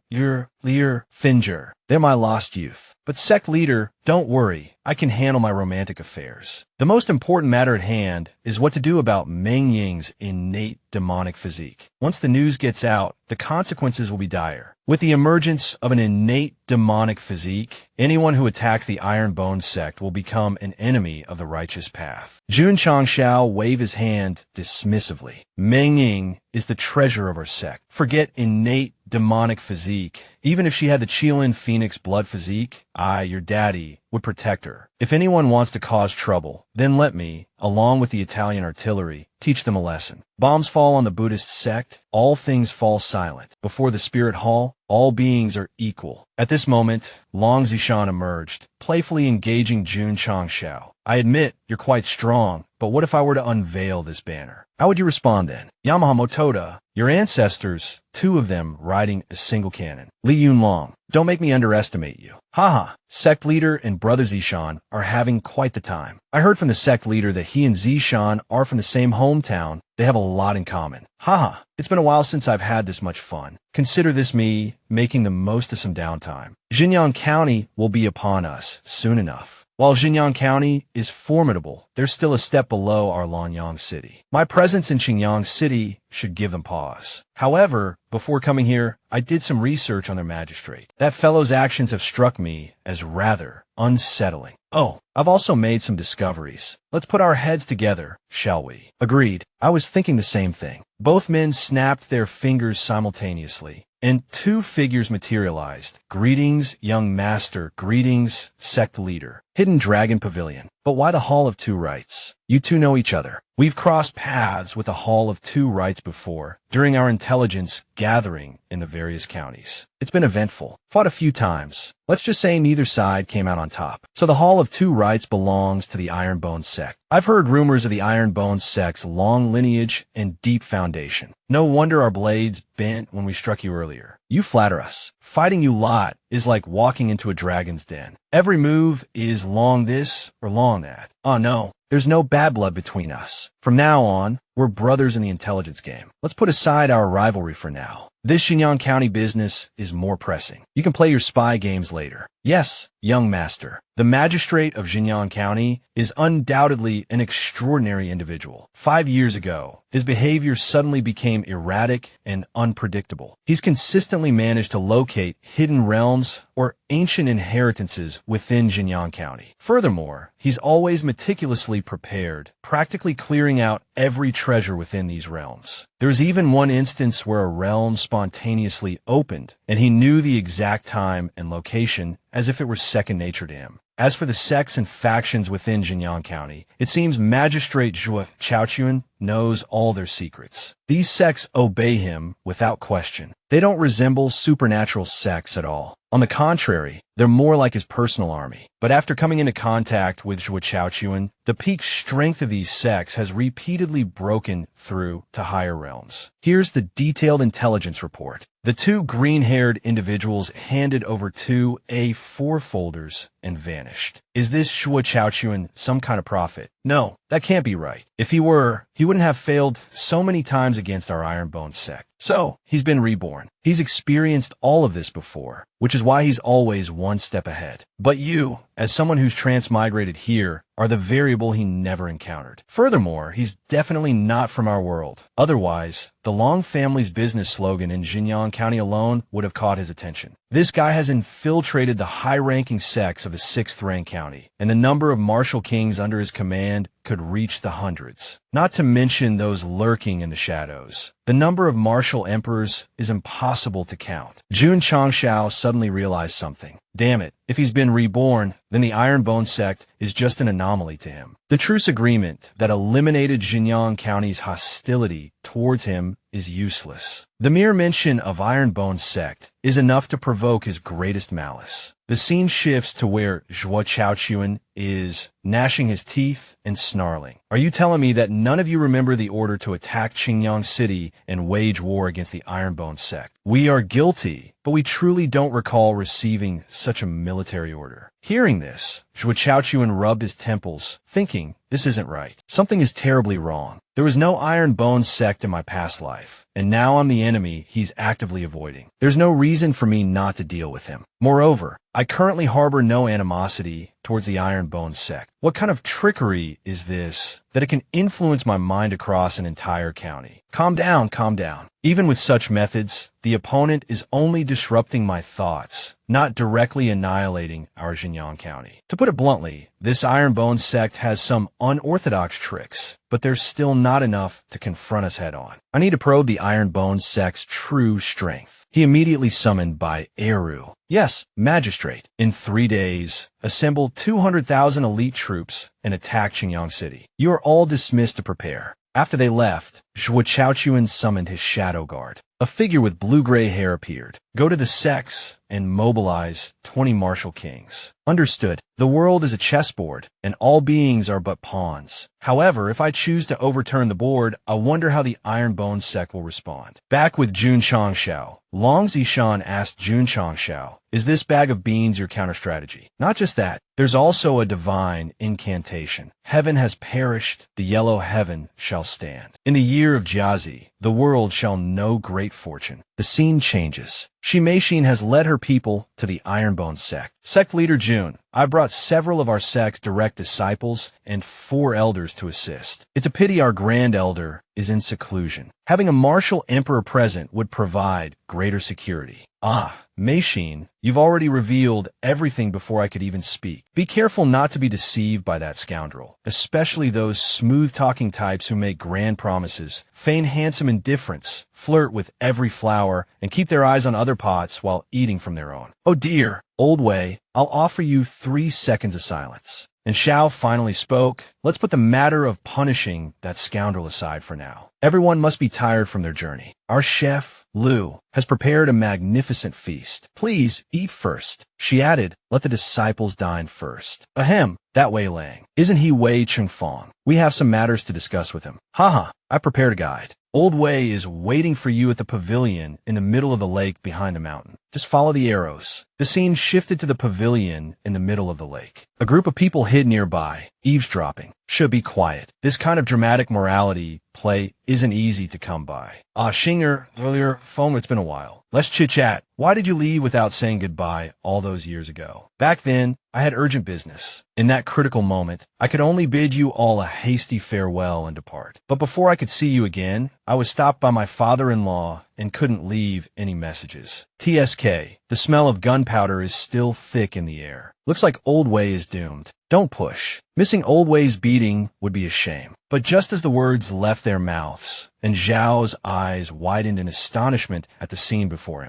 [SPEAKER 1] Lear, Finger. They're my lost youth. But sect leader, don't worry, I can handle my romantic affairs. The most important matter at hand is what to do about Meng Ying's innate demonic physique. Once the news gets out, the consequences will be dire. With the emergence of an innate demonic physique, anyone who attacks the Iron Bone sect will become an enemy of the righteous path. Jun Changshao waved his hand dismissively. Meng Ying is the treasure of our sect. Forget innate demonic physique. Even if she had the Qilin Phoenix blood physique, I, your daddy, would protect her. If anyone wants to cause trouble, then let me, along with the Italian artillery, teach them a lesson. Bombs fall on the Buddhist sect, all things fall silent. Before the spirit hall, all beings are equal. At this moment, Long Zishan emerged, playfully engaging Jun Changshao. I admit, you're quite strong, but what if I were to unveil this banner? How would you respond then? Yamaha Motoda, your ancestors, two of them riding a single cannon. Li Yunlong, don't make me underestimate you. Haha, sect leader and brother Zishan are having quite the time. I heard from the sect leader that he and Zishan are from the same hometown. They have a lot in common. Haha, it's been a while since I've had this much fun. Consider this me making the most of some downtime. Xinjiang County will be upon us soon enough. While Xinjiang County is formidable, they're still a step below our Lanyang city. My presence in Xinjiang City should give them pause. However, before coming here, I did some research on their magistrate. That fellow's actions have struck me as rather unsettling. Oh, I've also made some discoveries. Let's put our heads together, shall we? Agreed. I was thinking the same thing. Both men snapped their fingers simultaneously, and two figures materialized. Greetings, young master. Greetings, sect leader. Hidden Dragon Pavilion. But why the Hall of Two Rights? You two know each other. We've crossed paths with the Hall of Two Rights before, during our intelligence gathering in the various counties. It's been eventful. Fought a few times. Let's just say neither side came out on top. So the Hall of Two Rights belongs to the Iron Bone sect. I've heard rumors of the Iron Bone sect's long lineage and deep foundation. No wonder our blades bent when we struck you earlier. You flatter us. Fighting you lot is like walking into a dragon's den. Every move is long this or long that. Oh no, there's no bad blood between us. From now on, we're brothers in the intelligence game. Let's put aside our rivalry for now. This Xinjiang County business is more pressing. You can play your spy games later. Yes, young master. The magistrate of Xinjiang County is undoubtedly an extraordinary individual. 5 years ago, his behavior suddenly became erratic and unpredictable. He's consistently managed to locate hidden realms or ancient inheritances within Xinjiang County. Furthermore, he's always meticulously prepared, practically clearing out every treasure within these realms. There's even one instance where a realm spontaneously opened, and he knew the exact time and location as if it were second nature to him. As for the sects and factions within Xinjiang County, it seems Magistrate Zhuo Chaochuan knows all their secrets. These sects obey him without question. They don't resemble supernatural sects at all. On the contrary, they're more like his personal army. But after coming into contact with Zhuo Chaochuan, the peak strength of these sects has repeatedly broken through to higher realms. Here's the detailed intelligence report. The two green-haired individuals handed over two A4 folders and vanished. Is this Zhuo Chaochuan some kind of prophet? No, that can't be right. If he were, he wouldn't have failed so many times against our Iron Bone sect. So, he's been reborn. He's experienced all of this before, which is why he's always one step ahead. But you, as someone who's transmigrated here, are the variable he never encountered. Furthermore, he's definitely not from our world. Otherwise, the Long family's business slogan in Xinjiang County alone would have caught his attention. This guy has infiltrated the high-ranking sects of a sixth-rank county, and the number of martial kings under his command could reach the hundreds. Not to mention those lurking in the shadows. The number of martial emperors is impossible to count. Jun Changshao suddenly realized something. Damn it, if he's been reborn, then the Ironbone sect is just an anomaly to him. The truce agreement that eliminated Xinjiang County's hostility towards him is useless. The mere mention of Ironbone sect is enough to provoke his greatest malice. The scene shifts to where Zhuo Chaochuan is gnashing his teeth and snarling. Are you telling me that none of you remember the order to attack Qingyang City and wage war against the Ironbone sect? We are guilty, but we truly don't recall receiving such a military order. Hearing this, Zhuo Chaochuan rubbed his temples, thinking, this isn't right. Something is terribly wrong. There was no Ironbone sect in my past life, and now I'm the enemy he's actively avoiding. There's no reason for me not to deal with him. Moreover, I currently harbor no animosity towards the Ironbone sect. What kind of trickery is this that it can influence my mind across an entire county? Calm down, calm down. Even with such methods, the opponent is only disrupting my thoughts, not directly annihilating our Xinjiang County. To put it bluntly, this Ironbone sect has some unorthodox tricks, but there's still not enough to confront us head-on. I need to probe the Ironbone sect's true strength. He immediately summoned by Eru. Yes, magistrate. In 3 days, assemble 200,000 elite troops and attack Qingyang City. You are all dismissed to prepare. After they left, Zhuo Chaochuan summoned his shadow guard. A figure with blue-gray hair appeared. Go to the sects and mobilize 20 martial kings. Understood. The world is a chessboard, and all beings are but pawns. However, if I choose to overturn the board, I wonder how the Ironbone sect will respond. Back with Jun Changshao, Long Zishan asked Jun Changshao, is this bag of beans your counter-strategy? Not just that, there's also a divine incantation. Heaven has perished, the yellow heaven shall stand. In the year of Jiazi, the world shall know great fortune. The scene changes. Shi Meishin has led her people to the Ironbone sect. Sect leader Jun, I brought several of our sect's direct disciples and 4 elders to assist. It's a pity our grand elder is in seclusion. Having a martial emperor present would provide greater security. Ah, Meishin, you've already revealed everything before I could even speak. Be careful not to be deceived by that scoundrel, especially those smooth-talking types who make grand promises, feign handsome indifference, flirt with every flower, and keep their eyes on other pots while eating from their own. Oh dear, old Wei, I'll offer you 3 seconds of silence. And Xiao finally spoke. Let's put the matter of punishing that scoundrel aside for now. Everyone must be tired from their journey. Our chef, Lu, has prepared a magnificent feast. Please eat first. She added, let the disciples dine first. Ahem, that Wei Lang. Isn't he Wei Chengfang? We have some matters to discuss with him. Haha, I prepared a guide. Old Wei is waiting for you at the pavilion in the middle of the lake behind a mountain. Just follow the arrows. The scene shifted to the pavilion in the middle of the lake. A group of people hid nearby, eavesdropping. Should be quiet. This kind of dramatic morality play isn't easy to come by. Xinger, earlier, phone, it's been a while. Let's chit-chat. Why did you leave without saying goodbye all those years ago? Back then, I had urgent business. In that critical moment, I could only bid you all a hasty farewell and depart. But before I could see you again, I was stopped by my father-in-law and couldn't leave any messages. TSK, the smell of gunpowder is still thick in the air. Looks like Old Wei is doomed. Don't push. Missing Old Wei's beating would be a shame. But just as the words left their mouths, and Zhao's eyes widened in astonishment at the scene before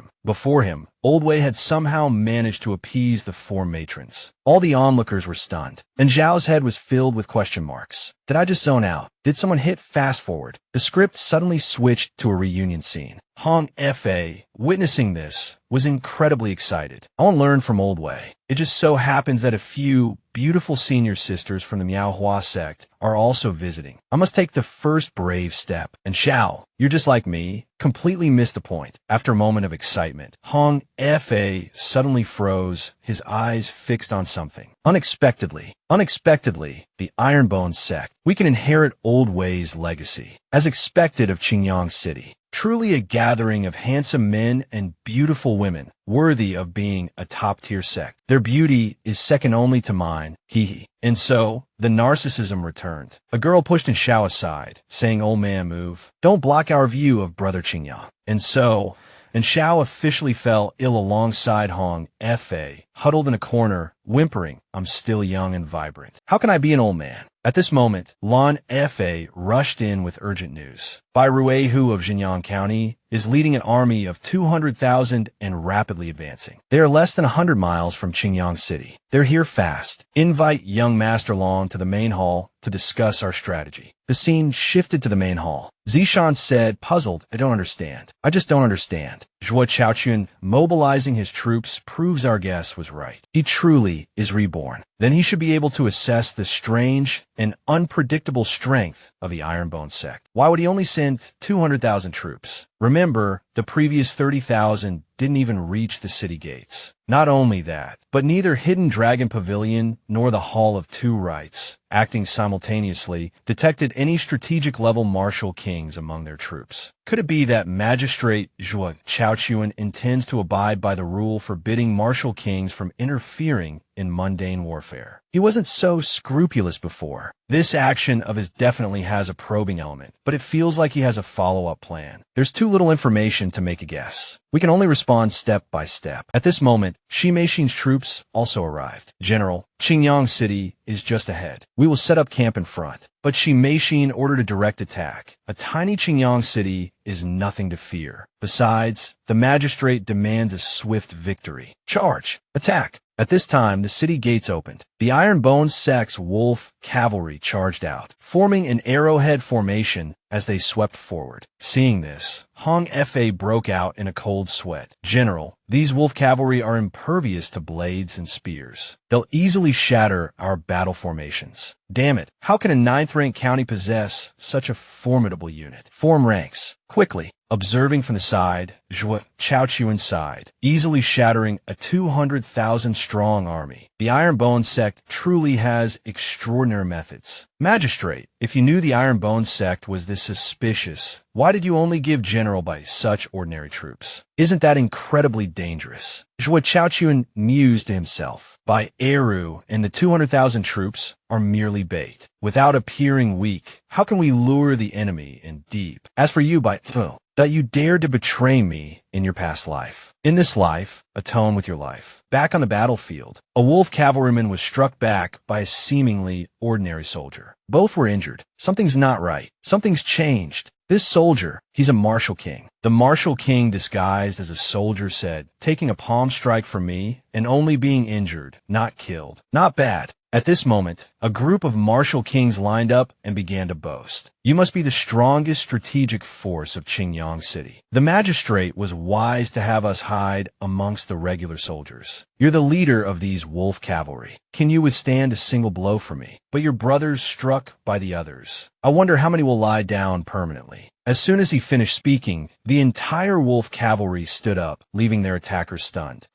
[SPEAKER 1] him, Old Wei had somehow managed to appease the 4 matrons. All the onlookers were stunned, and Zhao's head was filled with question marks. Did I just zone out? Did someone hit fast forward? The script suddenly switched to a reunion scene. Hong Fa, witnessing this, was incredibly excited. I want to learn from Old Wei. It just so happens that a few beautiful senior sisters from the Manhwa sect are also visiting. I must take the first brave step. And Xiao, you're just like me, completely missed the point. After a moment of excitement, Hong Fa suddenly froze, his eyes fixed on something. Unexpectedly, the Ironbone sect. We can inherit Old Wei's legacy, as expected of Qingyang City. Truly a gathering of handsome men and beautiful women, worthy of being a top-tier sect. Their beauty is second only to mine, hee. And so, the narcissism returned. A girl pushed Xiao aside, saying, old man, move. Don't block our view of Brother Qingyang. And and Xiao officially fell ill alongside Hong Fa, huddled in a corner, whimpering, "I'm still young and vibrant. How can I be an old man?" At this moment, Lan Fa rushed in with urgent news. Bai Ruihu of Jinyang County is leading an army of 200,000 and rapidly advancing. They are less than 100 miles from Qingyang City. They're here fast. Invite young Master Long to the main hall to discuss our strategy. The scene shifted to the main hall. Zishan said, puzzled, "I don't understand. I just don't understand." Zhuo Chaochun mobilizing his troops proves our guess was right. He truly is reborn. Then he should be able to assess the strange and unpredictable strength of the Ironbone sect. Why would he only send 200,000 troops? Remember, the previous 30,000 didn't even reach the city gates. Not only that, but neither Hidden Dragon Pavilion nor the Hall of Two Rights, acting simultaneously, detected any strategic-level martial kings among their troops. Could it be that Magistrate Zhuo Chaochuan intends to abide by the rule forbidding martial kings from interfering in mundane warfare? He wasn't so scrupulous before. This action of his definitely has a probing element, but it feels like he has a follow-up plan. There's too little information to make a guess. We can only respond step by step. At this moment, Shi Meixin's troops also arrived. "General, Qingyang City is just ahead. We will set up camp in front." But Shi Meixin ordered a direct attack. A tiny Qingyang City is nothing to fear. Besides, the magistrate demands a swift victory. "Charge! Attack!" At this time, the city gates opened. The Ironbone sect's wolf cavalry charged out, forming an arrowhead formation as they swept forward. Seeing this, Hong Fa broke out in a cold sweat. "General, these wolf cavalry are impervious to blades and spears. They'll easily shatter our battle formations. Damn it, how can a 9th-ranked county possess such a formidable unit? Form ranks, quickly." Observing from the side, Zhuo Chaochuan sighed, easily shattering a 200,000-strong army. The Ironbone sect truly has extraordinary methods. "Magistrate, if you knew the Ironbone sect was this suspicious, why did you only give general by such ordinary troops? Isn't that incredibly dangerous?" Zhuo Chaochuan mused to himself. Bai Eru and the 200,000 troops are merely bait. Without appearing weak, how can we lure the enemy in deep? As for you, Bai Eru, that you dared to betray me in your past life. In this life, atone with your life. Back on the battlefield, a wolf cavalryman was struck back by a seemingly ordinary soldier. Both were injured. Something's not right. Something's changed. This soldier, he's a martial king. The martial king disguised as a soldier said, taking a palm strike from me and only being injured, not killed. Not bad. At this moment, a group of martial kings lined up and began to boast. "You must be the strongest strategic force of Qingyang City. The magistrate was wise to have us hide amongst the regular soldiers. You're the leader of these wolf cavalry. Can you withstand a single blow from me? But your brothers struck by the others. I wonder how many will lie down permanently." As soon as he finished speaking, the entire wolf cavalry stood up, leaving their attackers stunned.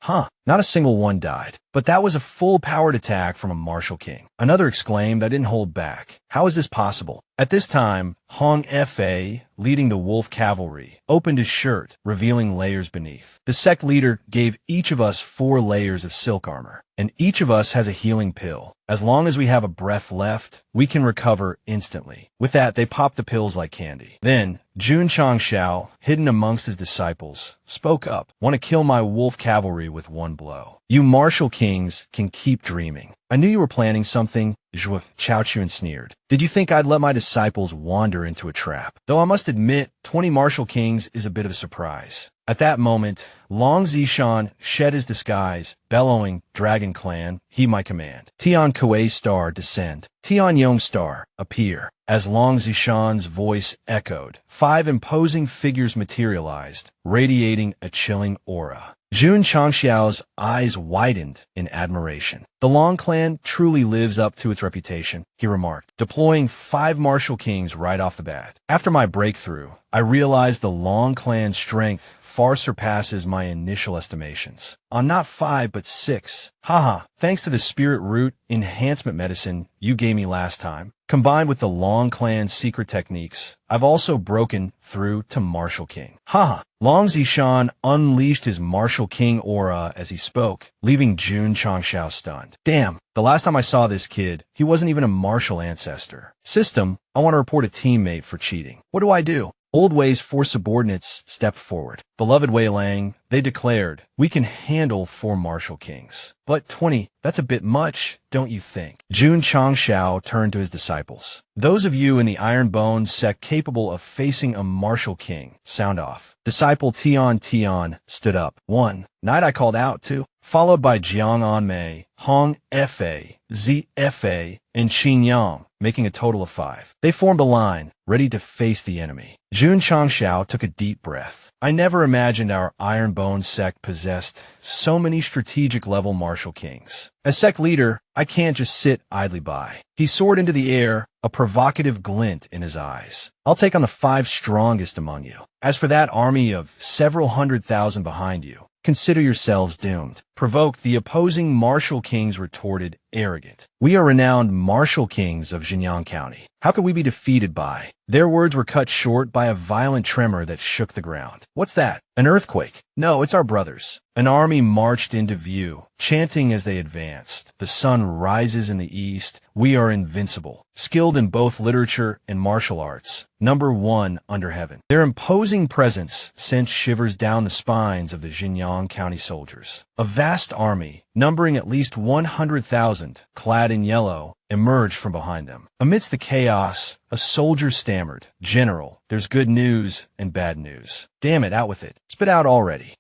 [SPEAKER 1] Not a single one died. But that was a full-powered attack from a martial king. Another exclaimed, "I didn't hold back. How is this possible?" At this time, Hong Fa, leading the wolf cavalry, opened his shirt, revealing layers beneath. The sect leader gave each of us 4 layers of silk armor, and each of us has a healing pill. As long as we have a breath left, we can recover instantly. With that, they popped the pills like candy. Then, Jun Changshao, hidden amongst his disciples, spoke up. "Want to kill my wolf cavalry with one blow. You martial kings can keep dreaming. I knew you were planning something." Zhuo Chaochuan sneered. "Did you think I'd let my disciples wander into a trap? Though I must admit, 20 martial kings is a bit of a surprise." At that moment, Long Zishan shed his disguise, bellowing, "Dragon Clan, heed my command. Tian Kuei Star, descend. Tian Yong Star, appear." As Long Zishan's voice echoed, 5 imposing figures materialized, radiating a chilling aura. Jun Changxiao's eyes widened in admiration. "The Long clan truly lives up to its reputation," he remarked, deploying 5 martial kings right off the bat. "After my breakthrough, I realized the Long clan's strength far surpasses my initial estimations. On not 5, but 6. Haha, thanks to the spirit root enhancement medicine you gave me last time, combined with the Long clan's secret techniques, I've also broken through to Martial King." Haha. Long Zishan unleashed his Martial King aura as he spoke, leaving Jun Changxiao stunned. "Damn, the last time I saw this kid, he wasn't even a martial ancestor. System, I want to report a teammate for cheating. What do I do?" Old Wei's four subordinates stepped forward. Beloved Wei Lang, they declared, we can handle 4 martial kings. But 20, that's a bit much, don't you think? Jun Changshao turned to his disciples. Those of you in the Iron Bone sect capable of facing a martial king, sound off. Disciple Tian stood up. 1. Knight I called out to, followed by Jiang Anmei, Hong Fa, Zfa, and Qin Yang, making a total of 5. They formed a line, ready to face the enemy. Jun Changshao took a deep breath. I never imagined our Iron Bone sect possessed so many strategic-level martial kings. As sect leader, I can't just sit idly by. He soared into the air, a provocative glint in his eyes. I'll take on the 5 strongest among you. As for that army of several 100,000 behind you, consider yourselves doomed. Provoked, the opposing martial kings retorted, arrogant. We are renowned martial kings of Xinjiang County. How could we be defeated by? Their words were cut short by a violent tremor that shook the ground. What's that? An earthquake? No, it's our brothers. An army marched into view, chanting as they advanced. The sun rises in the east. We are invincible. Skilled in both literature and martial arts. Number 1 under heaven. Their imposing presence sent shivers down the spines of the Xinjiang County soldiers. A vast army, numbering at least 100,000, clad in yellow, emerged from behind them. Amidst the chaos, a soldier stammered, General, there's good news and bad news. Damn it, out with it. Spit out already.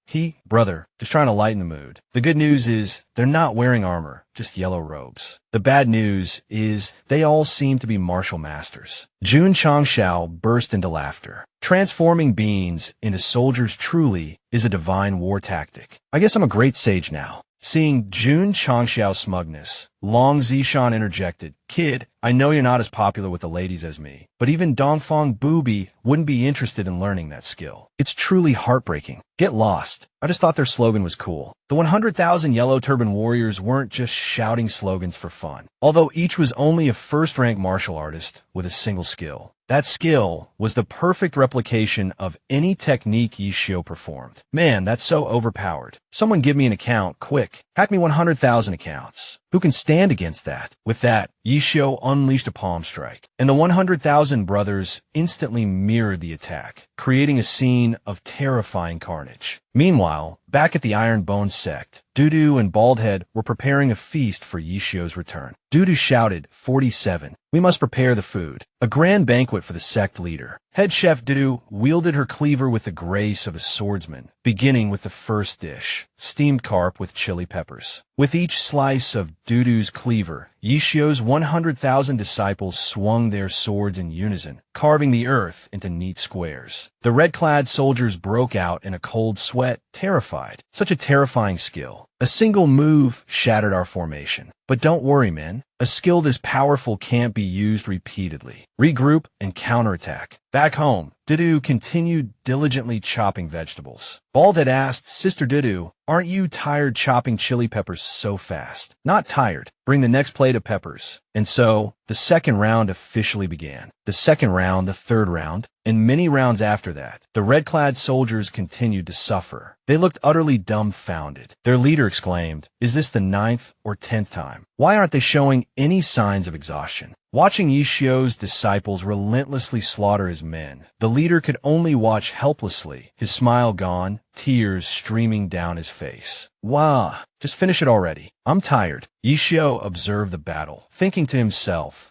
[SPEAKER 1] Brother, just trying to lighten the mood. The good news is, they're not wearing armor, just yellow robes. The bad news is, they all seem to be martial masters. Jun Changshao burst into laughter. Transforming beings into soldiers truly is a divine war tactic. I guess I'm a great sage now. Seeing Jun Changshao's smugness, Long Zishan interjected, Kid, I know you're not as popular with the ladies as me, but even Dongfang Booby wouldn't be interested in learning that skill. It's truly heartbreaking. Get lost. I just thought their slogan was cool. The 100,000 Yellow Turban Warriors weren't just shouting slogans for fun, although each was only a first-rank martial artist with a single skill. That skill was the perfect replication of any technique Yishio performed. Man, that's so overpowered. Someone give me an account, quick. Hack me 100,000 accounts. Who can stand against that? With that, Yishio unleashed a palm strike, and the 100,000 brothers instantly mirrored the attack, creating a scene of terrifying carnage. Meanwhile, back at the Iron Bone sect, Dudu and Baldhead were preparing a feast for Yishio's return. Dudu shouted, 47. We must prepare the food. A grand banquet for the sect leader. Head chef Dudu wielded her cleaver with the grace of a swordsman, beginning with the first dish, steamed carp with chili peppers. With each slice of Dudu's cleaver, Yishio's 100,000 disciples swung their swords in unison, carving the earth into neat squares. The red-clad soldiers broke out in a cold sweat, terrified. Such a terrifying skill. A single move shattered our formation. But don't worry, men. A skill this powerful can't be used repeatedly. Regroup and counterattack. Back home, Dudu continued diligently chopping vegetables. Bald had asked, Sister Dudu, aren't you tired chopping chili peppers so fast? Not tired. Bring the next plate of peppers. And so, the second round officially began. The second round, the third round, and many rounds after that, the red-clad soldiers continued to suffer. They looked utterly dumbfounded. Their leader exclaimed, Is this the 9th or 10th time? Why aren't they showing any signs of exhaustion? Watching Yishio's disciples relentlessly slaughter his men, the leader could only watch helplessly, his smile gone, tears streaming down his face. Wah, just finish it already. I'm tired. Yishio observed the battle, thinking to himself,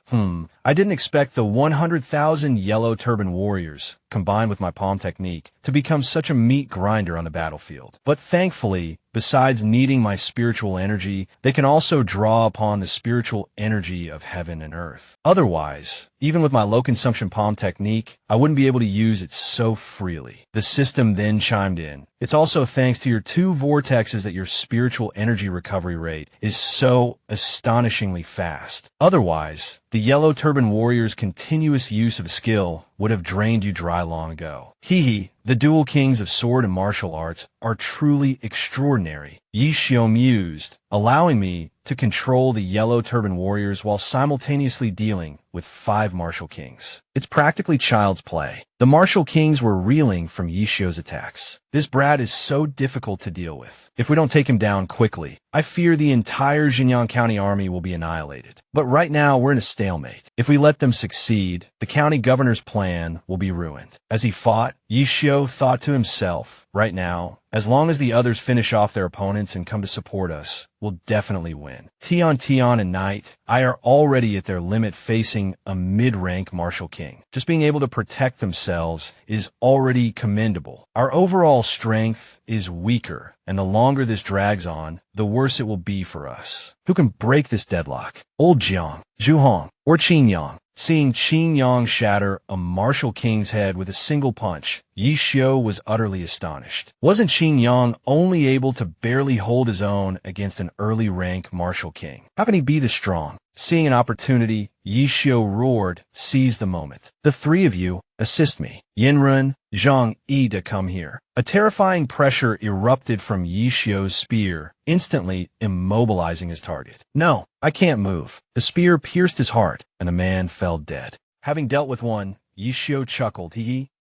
[SPEAKER 1] I didn't expect the 100,000 Yellow Turban Warriors, combined with my palm technique, to become such a meat grinder on the battlefield. But thankfully, besides needing my spiritual energy, they can also draw upon the spiritual energy of heaven and earth. Otherwise, even with my low-consumption palm technique, I wouldn't be able to use it so freely. The system then chimed in. It's also thanks to your 2 vortexes that your spiritual energy recovery rate is so astonishingly fast. Otherwise, the Yellow Turban Warrior's continuous use of skill would have drained you dry long ago. The dual kings of sword and martial arts are truly extraordinary. Yishio mused, allowing me to control the Yellow Turban Warriors while simultaneously dealing with 5 martial kings. It's practically child's play. The martial kings were reeling from Yishio's attacks. This brat is so difficult to deal with. If we don't take him down quickly, I fear the entire Xinjiang County army will be annihilated. But right now, we're in a state stalemate. If we let them succeed, the county governor's plan will be ruined. As he fought, Yi Xiu thought to himself, right now, as long as the others finish off their opponents and come to support us, we'll definitely win. Tian and Knight, I are already at their limit facing a mid-rank martial king. Just being able to protect themselves is already commendable. Our overall strength is weaker, and the longer this drags on, the worse it will be for us. Who can break this deadlock? Old Jiang, Zhu Hong, or Qin Yang? Seeing Qin Yang shatter a martial king's head with a single punch, Yi Xiu was utterly astonished. Wasn't Qin Yang only able to barely hold his own against an early rank martial king? How can he be this strong? Seeing an opportunity, Yi Xiu roared, "Seize the moment. The three of you, assist me. Yinrun, Zhang Yi to come here." A terrifying pressure erupted from Yi Xiu's spear, instantly immobilizing his target. "No, I can't move." The spear pierced his heart, and the man fell dead. Having dealt with one, Yi Xiu chuckled.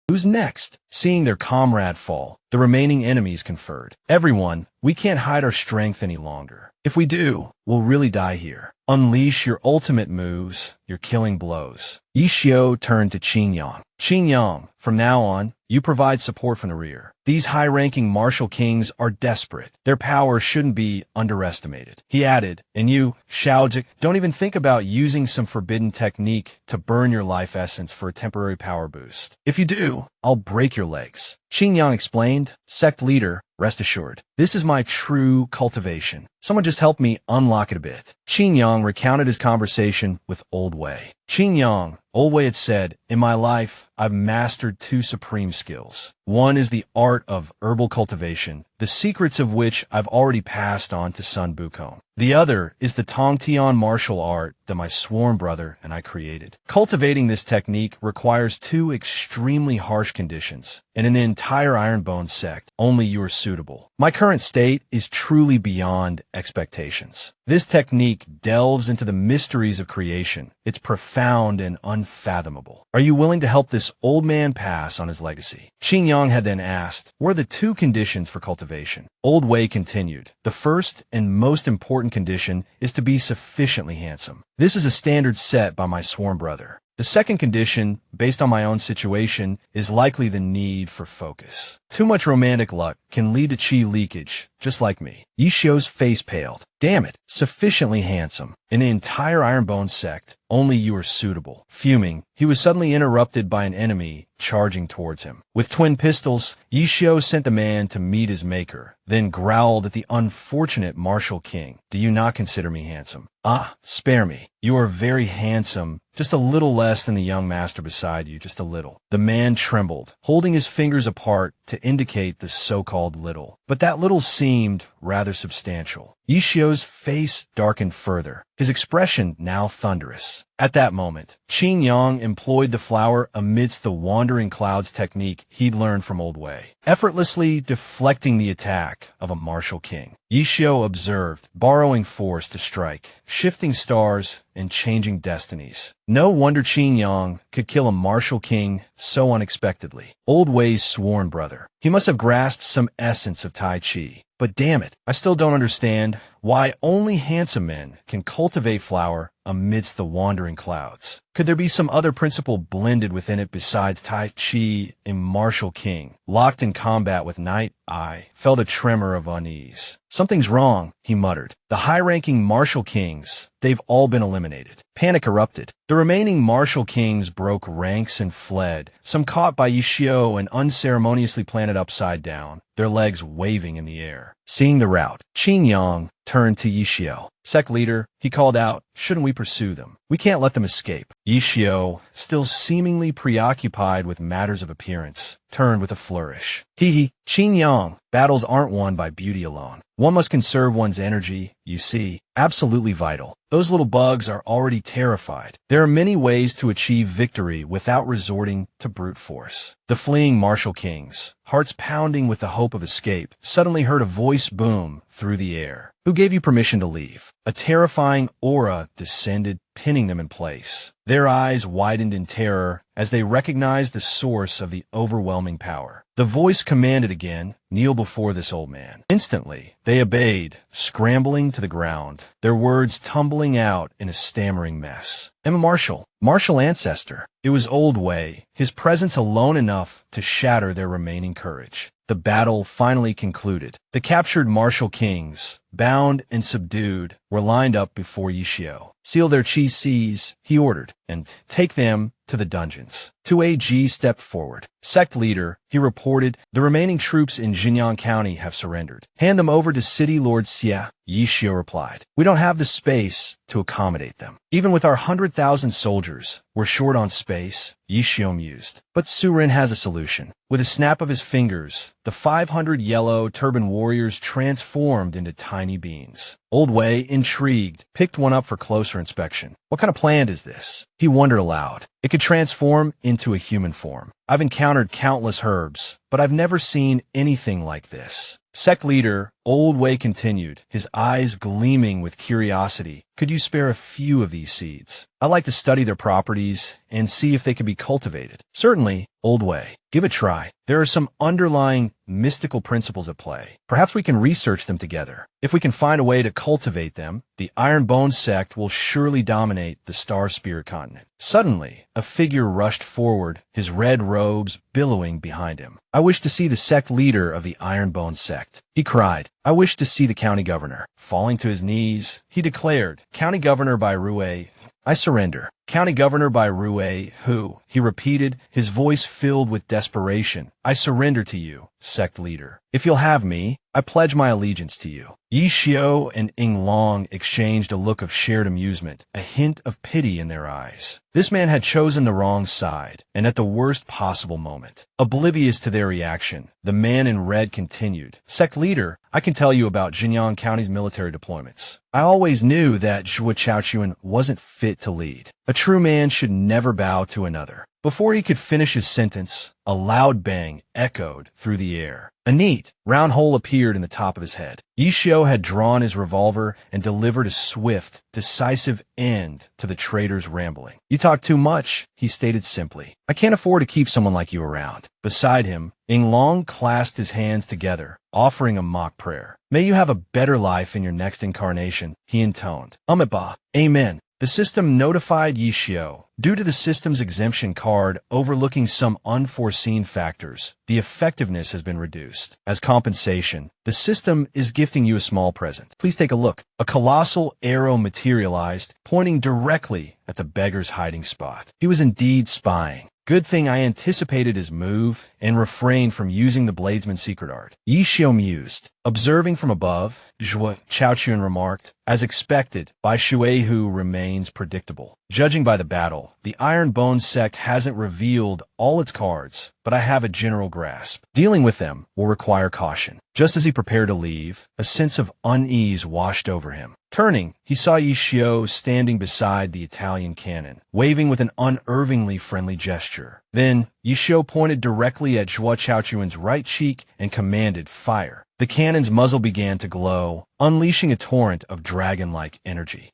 [SPEAKER 1] Who's next? Seeing their comrade fall, the remaining enemies conferred. "Everyone, we can't hide our strength any longer. If we do, we'll really die here. Unleash your ultimate moves, your killing blows." Yi Xiu turned to Qin Yang. "Qin Yang, from now on, you provide support from the rear. These high-ranking martial kings are desperate. Their power shouldn't be underestimated." He added, "And you, Xiaozi, don't even think about using some forbidden technique to burn your life essence for a temporary power boost. If you do, I'll break your legs." Qin Yang explained, "Sect leader, rest assured, this is my true cultivation. Someone just help me unlock it a bit." Qin Yang recounted his conversation with Old Wei. Qin Yang, Old Wei had said, "In my life, I've mastered two supreme skills. One is the art of herbal cultivation, the secrets of which I've already passed on to Sun Wukong. The other is the Tongtian martial art that my sworn brother and I created. Cultivating this technique requires two extremely harsh conditions, and in the entire Ironbone sect, only you are suitable. My current state is truly beyond expectations. This technique delves into the mysteries of creation. It's profound and unfathomable. Are you willing to help this old man pass on his legacy?" Qin Yang had then asked, "What are the two conditions for cultivation?" Old Wei continued, "The first and most important condition is to be sufficiently handsome. This is a standard set by my sworn brother. The second condition, based on my own situation, is likely the need for focus. Too much romantic luck can lead to chi leakage, just like me." Yi Xiu's face paled. "Damn it, sufficiently handsome. In the entire Ironbone sect, only you are suitable." Fuming, he was suddenly interrupted by an enemy charging towards him. With twin pistols, Yi Xiu sent the man to meet his maker, then growled at the unfortunate martial king. "Do you not consider me handsome? Ah, spare me. You are very handsome, just a little less than the young master beside you, just a little." The man trembled, holding his fingers apart to indicate the so-called little. But that little seemed rather substantial. Yi Xiu's face darkened further, his expression now thunderous. At that moment, Qin Yang employed the flower amidst the wandering clouds technique he'd learned from Old Wei, effortlessly deflecting the attack of a martial king. Yi Xiu observed, borrowing force to strike, shifting stars and changing destinies. No wonder Qin Yang could kill a martial king so unexpectedly. Old Wei's sworn brother. He must have grasped some essence of Tai Chi. But damn it, I still don't understand why only handsome men can cultivate flower amidst the wandering clouds. Could there be some other principle blended within it besides Tai Chi and martial king? Locked in combat with Knight, I felt a tremor of unease. "Something's wrong," he muttered. "The high-ranking martial kings, they've all been eliminated." Panic erupted. The remaining martial kings broke ranks and fled, some caught by Yi Xiu and unceremoniously planted upside down, their legs waving in the air. Seeing the rout, Qin Yang turned to Yi Xiu. "Sect leader," he called out, "shouldn't we pursue them? We can't let them escape." Yi Xiu, still seemingly preoccupied with matters of appearance, turned with a flourish. Qin Yang, battles aren't won by beauty alone. One must conserve one's energy, you see, absolutely vital. Those little bugs are already terrified. There are many ways to achieve victory without resorting to brute force." The fleeing martial kings, hearts pounding with the hope of escape, suddenly heard a voice boom through the air. "Who gave you permission to leave?" A terrifying aura descended, pinning them in place. Their eyes widened in terror as they recognized the source of the overwhelming power. The voice commanded again, "Kneel before this old man." Instantly, they obeyed, scrambling to the ground, their words tumbling out in a stammering mess. "I'm a martial ancestor." It was Old Wei, his presence alone enough to shatter their remaining courage. The battle finally concluded. The captured martial kings, bound and subdued, were lined up before Yishio. "Seal their chi Cs," he ordered, "and take them to the dungeons." 2AG stepped forward. "Sect leader," he reported, "the remaining troops in Jinyang County have surrendered. Hand them over to City Lord Xia." Yishio replied, "We don't have the space to accommodate them. Even with our 100,000 soldiers, we're short on space." Yishio mused. But Surin has a solution. With a snap of his fingers, the 500 yellow turban warriors transformed into tiny beings. Old Wei, intrigued, picked one up for closer inspection. "What kind of plant is this?" He wondered aloud. "It could transform into a human form. I've encountered countless herbs, but I've never seen anything like this." Sect leader Old Wei continued, his eyes gleaming with curiosity. "Could you spare a few of these seeds? I'd like to study their properties and see if they can be cultivated." "Certainly, Old Wei. Give it a try. There are some underlying mystical principles at play. Perhaps we can research them together. If we can find a way to cultivate them, the Iron Bone sect will surely dominate the Star Spirit continent." Suddenly, a figure rushed forward, his red robes billowing behind him. "I wish to see the sect leader of the Iron Bone sect," he cried. "I wish to see the county governor." Falling to his knees, he declared, "County governor by Rue, I surrender." "County governor by Rue, who?" he repeated, his voice filled with desperation. "I surrender to you, sect leader. If you'll have me, I pledge my allegiance to you." Yishio and Ing Long exchanged a look of shared amusement, a hint of pity in their eyes. This man had chosen the wrong side, and at the worst possible moment. Oblivious to their reaction, the man in red continued, "Sect leader, I can tell you about Jinyang County's military deployments. I always knew that Zhuo Chaochuan wasn't fit to lead. A true man should never bow to another." Before he could finish his sentence, a loud bang echoed through the air. A neat, round hole appeared in the top of his head. Yishio had drawn his revolver and delivered a swift, decisive end to the traitor's rambling. "You talk too much," he stated simply. "I can't afford to keep someone like you around." Beside him, Ing Long clasped his hands together, offering a mock prayer. "May you have a better life in your next incarnation," he intoned. "Amitabha, amen." The system notified Yishio. Due to the system's exemption card overlooking some unforeseen factors, the effectiveness has been reduced. As compensation, the system is gifting you a small present. Please take a look. A colossal arrow materialized, pointing directly at the beggar's hiding spot. He was indeed spying. Good thing I anticipated his move and refrained from using the Bladesman's secret art. Yishio mused. Observing from above, Zhuo Chaochuan remarked, "As expected, Bai Shuehu remains predictable. Judging by the battle, the Iron Bone sect hasn't revealed all its cards, but I have a general grasp. Dealing with them will require caution." Just as he prepared to leave, a sense of unease washed over him. Turning, he saw Yishio standing beside the Italian cannon, waving with an unervingly friendly gesture. Then, Yishio pointed directly at Zhuo Chaochuan's right cheek and commanded, "Fire." The cannon's muzzle began to glow, unleashing a torrent of dragon-like energy.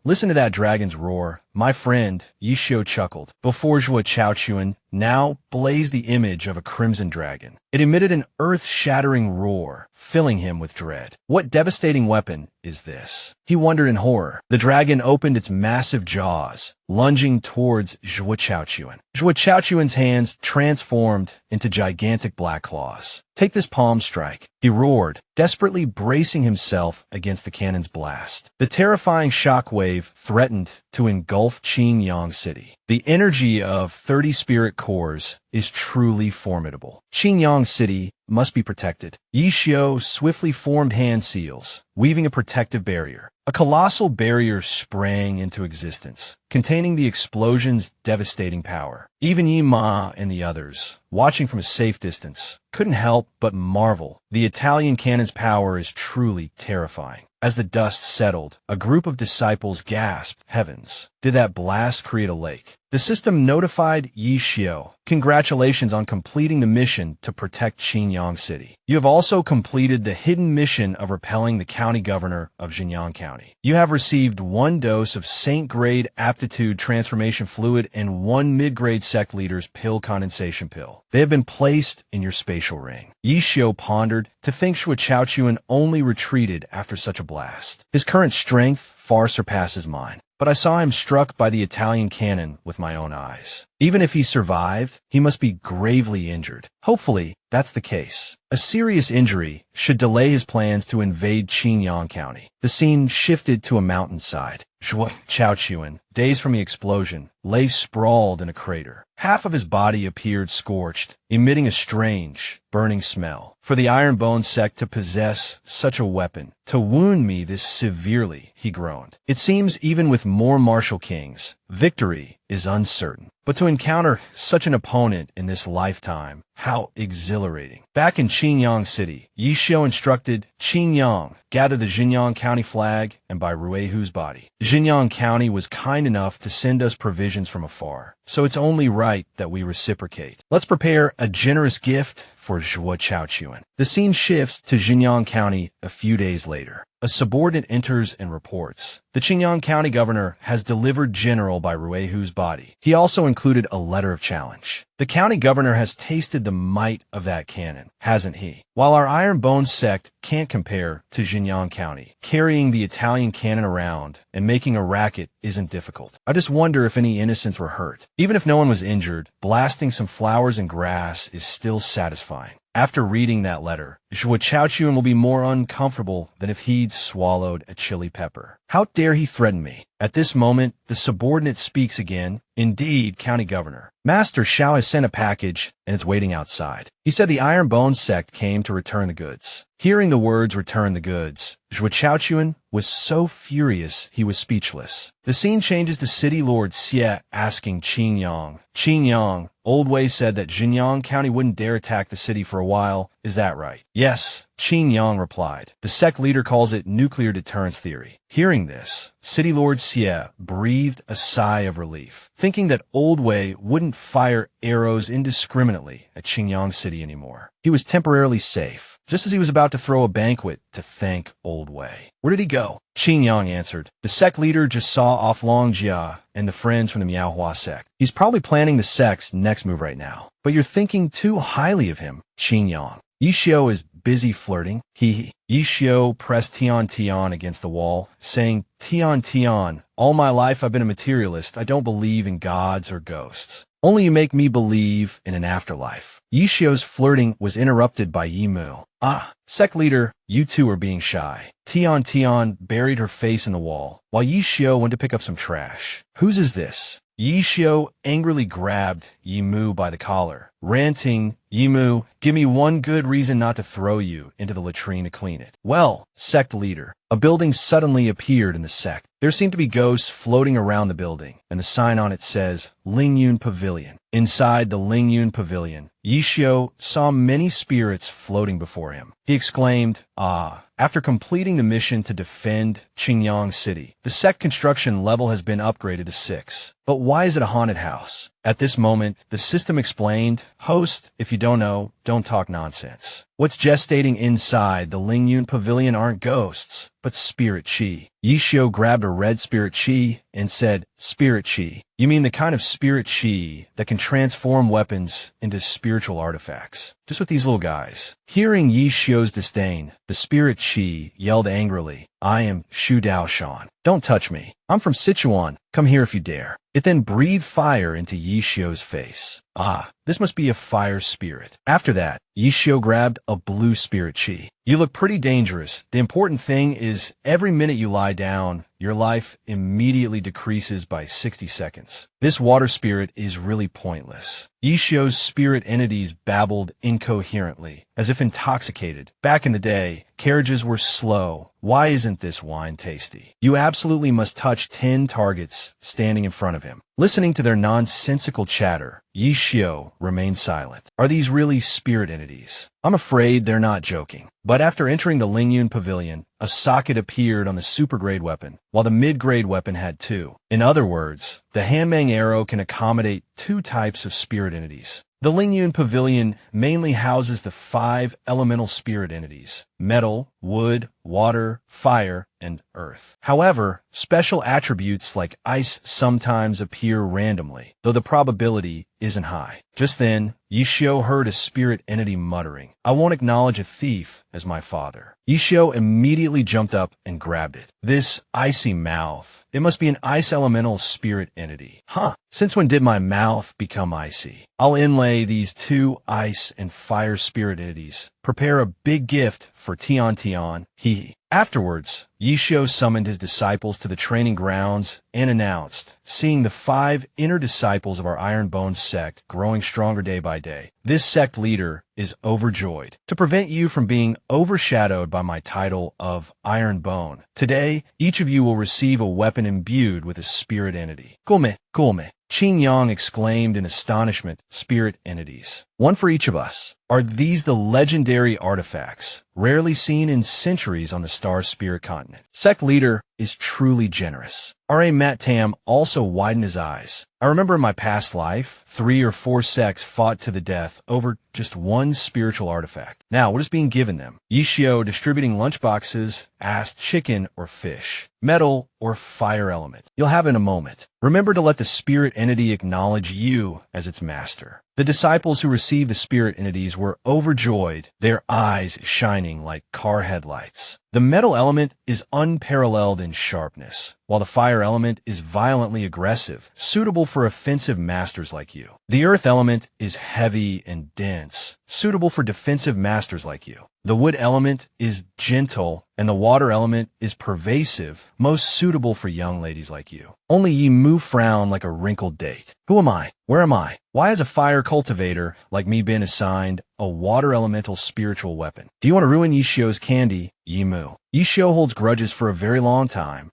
[SPEAKER 1] Listen to that dragon's roar. "My friend," Yishio chuckled. Before Zhuo Chaochuan now blazed the image of a crimson dragon. It emitted an earth-shattering roar, filling him with dread. What devastating weapon is this? He wondered in horror. The dragon opened its massive jaws, lunging towards Zhuo Chaochuan. Zhuo Chaochuan's hands transformed into gigantic black claws. "Take this palm strike," he roared, desperately bracing himself against the cannon's blast. The terrifying shockwave threatened to engulf Qingyang City. The energy of 30 spirit cores is truly formidable. Qingyang City must be protected. Yishio swiftly formed hand seals, weaving a protective barrier. A colossal barrier sprang into existence, containing the explosion's devastating power. Even Yi Ma and the others, watching from a safe distance, couldn't help but marvel. The Italian cannon's power is truly terrifying. As the dust settled, a group of disciples gasped, "Heavens, Did that blast create a lake? The system notified Yi Xiu. Congratulations on completing the mission to protect Xinyang City. You have also completed the hidden mission of repelling the county governor of Xinjiang County. You have received 1 dose of Saint-grade aptitude transformation fluid and 1 mid-grade sect leader's pill condensation pill. They have been placed in your spatial ring. Yi Xiu pondered to think Shuo Chaochuan only retreated after such a blast. His current strength far surpasses mine, but I saw him struck by the Italian cannon with my own eyes. Even if he survived, he must be gravely injured. Hopefully, that's the case. A serious injury should delay his plans to invade Xinyang County. The scene shifted to a mountainside. Shuo Chaochuan, days from the explosion, lay sprawled in a crater. Half of his body appeared scorched, emitting a strange, burning smell. For the Iron Bone sect to possess such a weapon, to wound me this severely, he groaned. It seems even with more martial kings, victory is uncertain. But to encounter such an opponent in this lifetime, how exhilarating. Back in Xinyang City, Yi Xiu instructed Xinyang gather the Xinjiang County flag and buy Ruihu's body. Xinjiang County was kind enough to send us provisions from afar, so it's only right that we reciprocate. Let's prepare a generous gift for Shuo Chaochuan. The scene shifts to Xinjiang County a few days later. A subordinate enters and reports. The Xinjiang County governor has delivered general by Ruihu's body. He also included a letter of challenge. The county governor has tasted the might of that cannon, hasn't he? While our Iron Bone sect can't compare to Xinjiang County, carrying the Italian cannon around and making a racket isn't difficult. I just wonder if any innocents were hurt. Even if no one was injured, blasting some flowers and grass is still satisfying. After reading that letter, Shuo Chaochuan will be more uncomfortable than if he'd swallowed a chili pepper. How dare he threaten me? At this moment, the subordinate speaks again. Indeed, County Governor. Master Xiao has sent a package, and it's waiting outside. He said the Iron Bone sect came to return the goods. Hearing the words return the goods, Shuo Chaochuan was so furious he was speechless. The scene changes to City Lord Xie asking Qinyang. Qinyang, Old Wei said that Xinjiang County wouldn't dare attack the city for a while. Is that right? Yes, Qinyang replied. The sect leader calls it nuclear deterrence theory. Hearing this, City Lord Xie breathed a sigh of relief, thinking that Old Wei wouldn't fire arrows indiscriminately at Xinjiang City anymore. He was temporarily safe, just as he was about to throw a banquet to thank Old Wei. Where did he go? Qinyang answered. The sect leader just saw off Long Jia and the friends from the Manhwa sect. He's probably planning the sect's next move right now. But you're thinking too highly of him, Qinyang. Yi Xiu is busy flirting. Yi Xiu pressed Tian Tian against the wall, saying, Tian Tian, all my life I've been a materialist. I don't believe in gods or ghosts. Only you make me believe in an afterlife. Yi Xiu's flirting was interrupted by Yi Mu. Ah, sect leader, you two are being shy. Tian Tian buried her face in the wall, while Yi Xiu went to pick up some trash. Whose is this? Yi Xiu angrily grabbed Yi Mu by the collar, ranting, Yi Mu, give me one good reason not to throw you into the latrine to clean it. Well, sect leader, a building suddenly appeared in the sect. There seemed to be ghosts floating around the building, and the sign on it says, Lingyun Pavilion. Inside the Lingyun Pavilion, Yi Xiu saw many spirits floating before him. He exclaimed, Ah. After completing the mission to defend Xinyang City, the sect construction level has been upgraded to 6. But why is it a haunted house? At this moment, the system explained, Host, if you don't know, don't talk nonsense. What's gestating inside the Lingyun Pavilion aren't ghosts, but spirit chi. Yi Xiu grabbed a red spirit chi and said, Spirit chi. You mean the kind of spirit chi that can transform weapons into spiritual artifacts? Just with these little guys. Hearing Yi Xiu's disdain, the spirit chi yelled angrily, I am Shu Daoshan. Don't touch me. I'm from Sichuan. Come here if you dare. It then breathed fire into Yi Xiu's face. Ah, this must be a fire spirit. After that, Yi Xiu grabbed a blue spirit chi. You look pretty dangerous. The important thing is every minute you lie down, your life immediately decreases by 60 seconds. This water spirit is really pointless. Yi Xiu's spirit entities babbled incoherently, as if intoxicated. Back in the day, carriages were slow. Why isn't this wine tasty? You absolutely must touch 10 targets standing in front of him. Listening to their nonsensical chatter, Yi Xiu remained silent. Are these really spirit entities? I'm afraid they're not joking. But after entering the Lingyun Pavilion, a socket appeared on the super-grade weapon, while the mid-grade weapon had two. In other words, the Hanmang arrow can accommodate two types of spirit entities. The Lingyun Pavilion mainly houses the 5 elemental spirit entities: metal, wood, water, fire, and earth. However, special attributes like ice sometimes appear randomly, though the probability isn't high. Just then, Yishio heard a spirit entity muttering, "I won't acknowledge a thief as my father." Yishio immediately jumped up and grabbed it. This icy mouth. It must be an ice elemental spirit entity. Huh. Since when did my mouth become icy? I'll inlay these 2 ice and fire spirit entities. Prepare a big gift for Tian Tian. Hee. Afterwards, Yishio summoned his disciples to the training grounds and announced, "Seeing the 5 inner disciples of our Iron Bone sect growing stronger day by day, this sect leader is overjoyed. To prevent you from being overshadowed by my title of Iron Bone, today each of you will receive a weapon imbued with a spirit entity." Gulme, gulme. Qin Yang exclaimed in astonishment. Spirit entities. One for each of us. Are these the legendary artifacts, rarely seen in centuries on the Star Spirit continent? Sect leader is truly generous. R.A. Matt Tam also widened his eyes. I remember in my past life, 3 or 4 sects fought to the death over just one spiritual artifact. Now, what is being given them? Yishio, distributing lunchboxes, asked chicken or fish, metal or fire element. You'll have it in a moment. Remember to let the spirit entity acknowledge you as its master. The disciples who received the spirit entities were overjoyed, their eyes shining like car headlights. The metal element is unparalleled in sharpness, while the fire element is violently aggressive, suitable for offensive masters like you. The earth element is heavy and dense, suitable for defensive masters like you. The wood element is gentle, and the water element is pervasive, most suitable for young ladies like you. Only Yi Mu frowned like a wrinkled date. Who am I? Where am I? Why has a fire cultivator like me been assigned a water elemental spiritual weapon? Do you want to ruin Yishio's candy, Yi Mu? Yishio holds grudges for a very long time.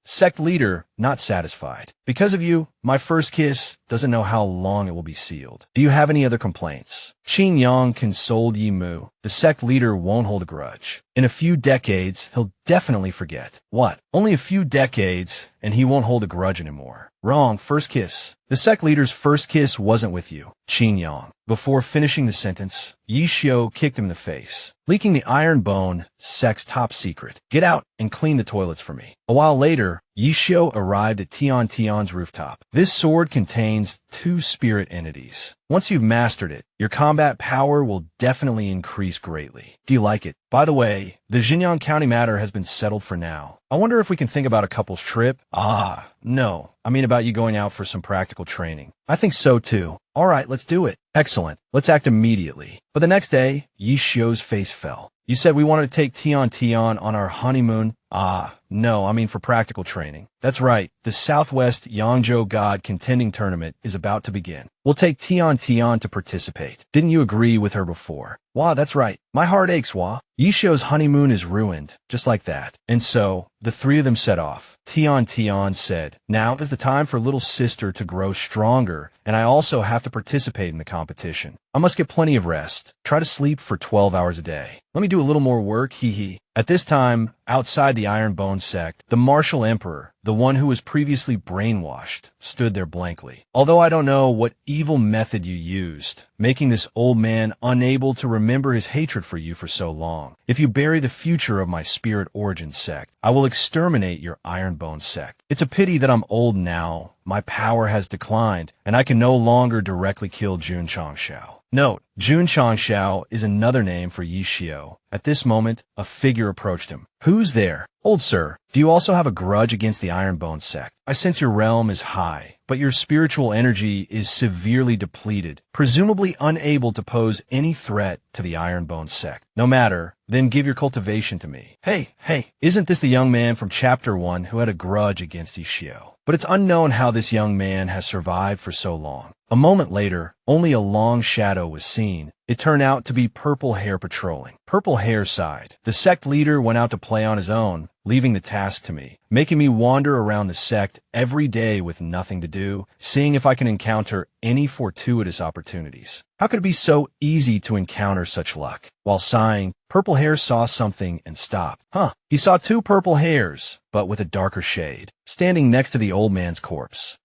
[SPEAKER 1] Sect leader, not satisfied. Because of you, my first kiss doesn't know how long it will be sealed. Do you have any other complaints? Qin Yang consoled Yi Mu. The sect leader won't hold a grudge. In a few decades, he'll definitely forget. What? Only a few decades, and he won't hold a grudge anymore. Wrong, first kiss. The sect leader's first kiss wasn't with you, Qin Yang. Before finishing the sentence, Yishio kicked him in the face. Leaking the Iron Bone, sect's top secret. Get out and clean the toilets for me. A while later, Yishio arrived at Tian Tian's rooftop. This sword contains 2 spirit entities. Once you've mastered it, your combat power will definitely increase greatly. Do you like it? By the way, the Xinjiang County matter has been settled for now. I wonder if we can think about a couple's trip? No. I mean about you going out for some practical training. I think so too. All right, let's do it. Excellent. Let's act immediately. But the next day, Yishio's face fell. You said we wanted to take Tian Tian on our honeymoon? No, I mean for practical training. That's right. The Southwest Yangzhou God Contending Tournament is about to begin. We'll take Tian Tian to participate. Didn't you agree with her before? Wah, that's right. My heart aches, Wah. Yishio's honeymoon is ruined, just like that. And so, the 3 of them set off. Tian Tian said, "Now is the time for little sister to grow stronger, and I also have to participate in the competition. I must get plenty of rest. Try to sleep for 12 hours a day. Let me do a little more work, hee." At this time, outside the Iron Bone sect, the martial emperor, the one who was previously brainwashed, stood there blankly. Although I don't know what evil method you used, making this old man unable to remember his hatred for you for so long. If you bury the future of my spirit origin sect, I will exterminate your Iron Bone sect. It's a pity that I'm old now. My power has declined, and I can no longer directly kill Jun Changshao. Note, Jun Changshao is another name for Yishio. At this moment, a figure approached him. Who's there? Old sir, do you also have a grudge against the Iron Bone sect? I sense your realm is high, but your spiritual energy is severely depleted, presumably unable to pose any threat to the Iron Bone sect. No matter, then give your cultivation to me. Hey, isn't this the young man from Chapter 1 who had a grudge against Yishio? But it's unknown how this young man has survived for so long. A moment later, only a long shadow was seen, It turned out to be Purple Hair patrolling. Purple Hair sighed. The sect leader went out to play on his own, leaving the task to me, making me wander around the sect every day with nothing to do, seeing if I can encounter any fortuitous opportunities. How could it be so easy to encounter such luck? While sighing, Purple Hair saw something and stopped. He saw two purple hairs, but with a darker shade, standing next to the old man's corpse.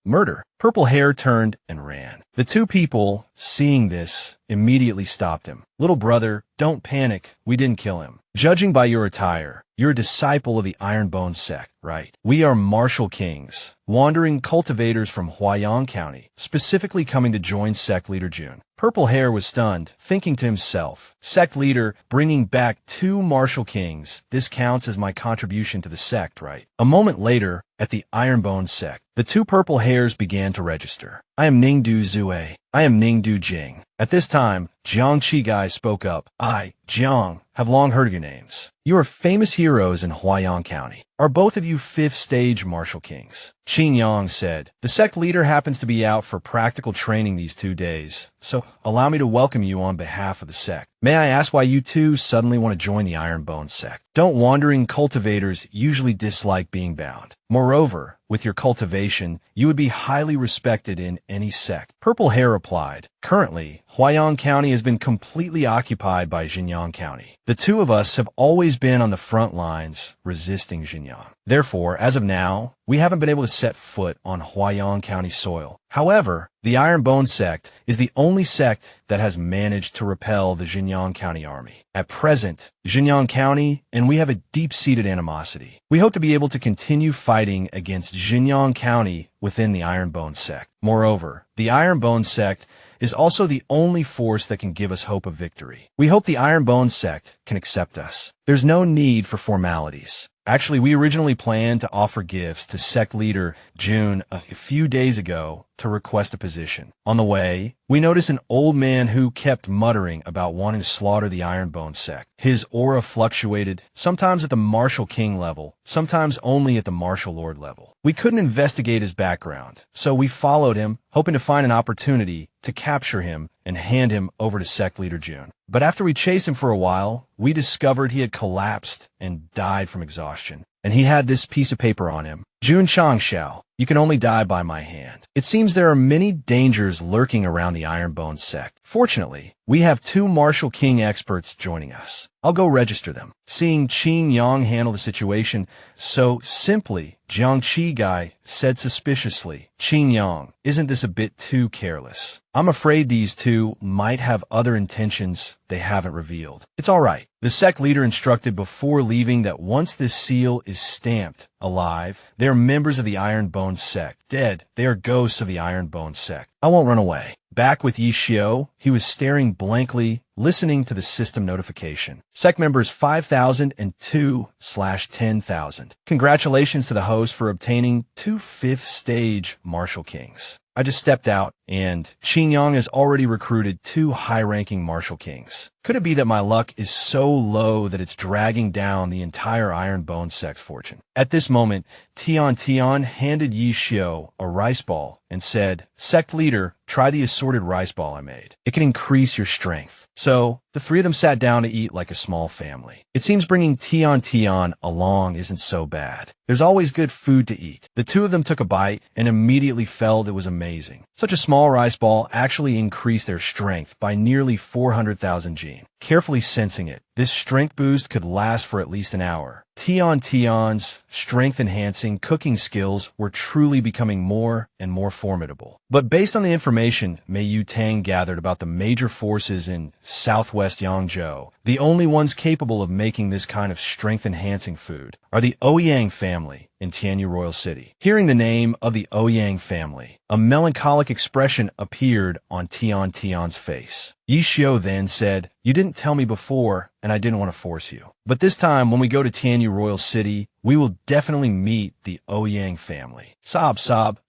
[SPEAKER 1] Murder. Purple Hair turned and ran. The two people, seeing this, immediately stopped him. Little brother, don't panic. We didn't kill him. Judging by your attire, you're a disciple of the Ironbone sect, right? We are martial kings, wandering cultivators from Huayang County, specifically coming to join sect leader Jun. Purple Hair was stunned, thinking to himself, sect leader, bringing back two martial kings. This counts as my contribution to the sect, right? A moment later, at the Ironbone sect, the two purple hairs began to register. I am Ningdu Zue. I am Ningdu Jing. At this time, Jiang Chigai spoke up. I, Jiang, have long heard of your names. You are famous heroes in Huayang County. Are both of you 5th stage martial kings? Qin Yang said, the sect leader happens to be out for practical training these 2 days, so allow me to welcome you on behalf of the sect. May I ask why you two suddenly want to join the Ironbone sect? Don't wandering cultivators usually dislike being bound? Moreover, with your cultivation, you would be highly respected in any sect. Purple Hair replied, currently, Huayang County has been completely occupied by Xinjiang County. The two of us have always been on the front lines, resisting Xinjiang. Therefore, as of now, we haven't been able to set foot on Huayang County soil. However, the Ironbone sect is the only sect that has managed to repel the Xinjiang County army. At present, Xinjiang County and we have a deep-seated animosity. We hope to be able to continue fighting against Xinjiang County within the Ironbone sect. Moreover, the Ironbone sect is also the only force that can give us hope of victory. We hope the Ironbone sect can accept us. There's no need for formalities. Actually, we originally planned to offer gifts to sect leader Jun a few days ago to request a position. On the way, we noticed an old man who kept muttering about wanting to slaughter the Ironbone sect. His aura fluctuated, sometimes at the Martial King level, sometimes only at the Martial Lord level. We couldn't investigate his background, so we followed him, hoping to find an opportunity to capture him and hand him over to sect leader Jun. But after we chased him for a while, we discovered he had collapsed and died from exhaustion. And he had this piece of paper on him. Jun Changxiao, you can only die by my hand. It seems there are many dangers lurking around the Ironbone sect. Fortunately, we have two Martial King experts joining us. I'll go register them. Seeing Qin Yang handle the situation so simply, Jiang Chigai said suspiciously, Qin Yang, isn't this a bit too careless? I'm afraid these two might have other intentions they haven't revealed. It's all right. The sect leader instructed before leaving that once this seal is stamped alive, they are members of the Ironbone sect. Dead, they are ghosts of the Ironbone sect. I won't run away. Back with Yi Xiao, he was staring blankly, listening to the system notification. Sect members 5002/10,000. Congratulations to the host for obtaining 2 5th stage Martial Kings. I just stepped out, and Qin Yang has already recruited 2 high-ranking Martial Kings. Could it be that my luck is so low that it's dragging down the entire Ironbone sect's fortune? At this moment, Tian handed Yi Xiao a rice ball and said, Sect leader, try the assorted rice ball I made. It can increase your strength. So, the three of them sat down to eat like a small family. It seems bringing Tian along isn't so bad. There's always good food to eat. The two of them took a bite and immediately felt it was amazing. Such a small rice ball actually increased their strength by nearly 400,000 gene. Carefully sensing it, this strength boost could last for at least an hour. Tian's strength-enhancing cooking skills were truly becoming more and more formidable. But based on the information Mei Yu Tang gathered about the major forces in southwest Yangzhou, the only ones capable of making this kind of strength-enhancing food are the Ouyang family in Tianyu Royal City. Hearing the name of the Ouyang family, a melancholic expression appeared on Tian's face. Yi Xiao then said, You didn't tell me before, and I didn't want to force you. But this time, when we go to Tianyu Royal City, we will definitely meet the Ouyang family. Sob,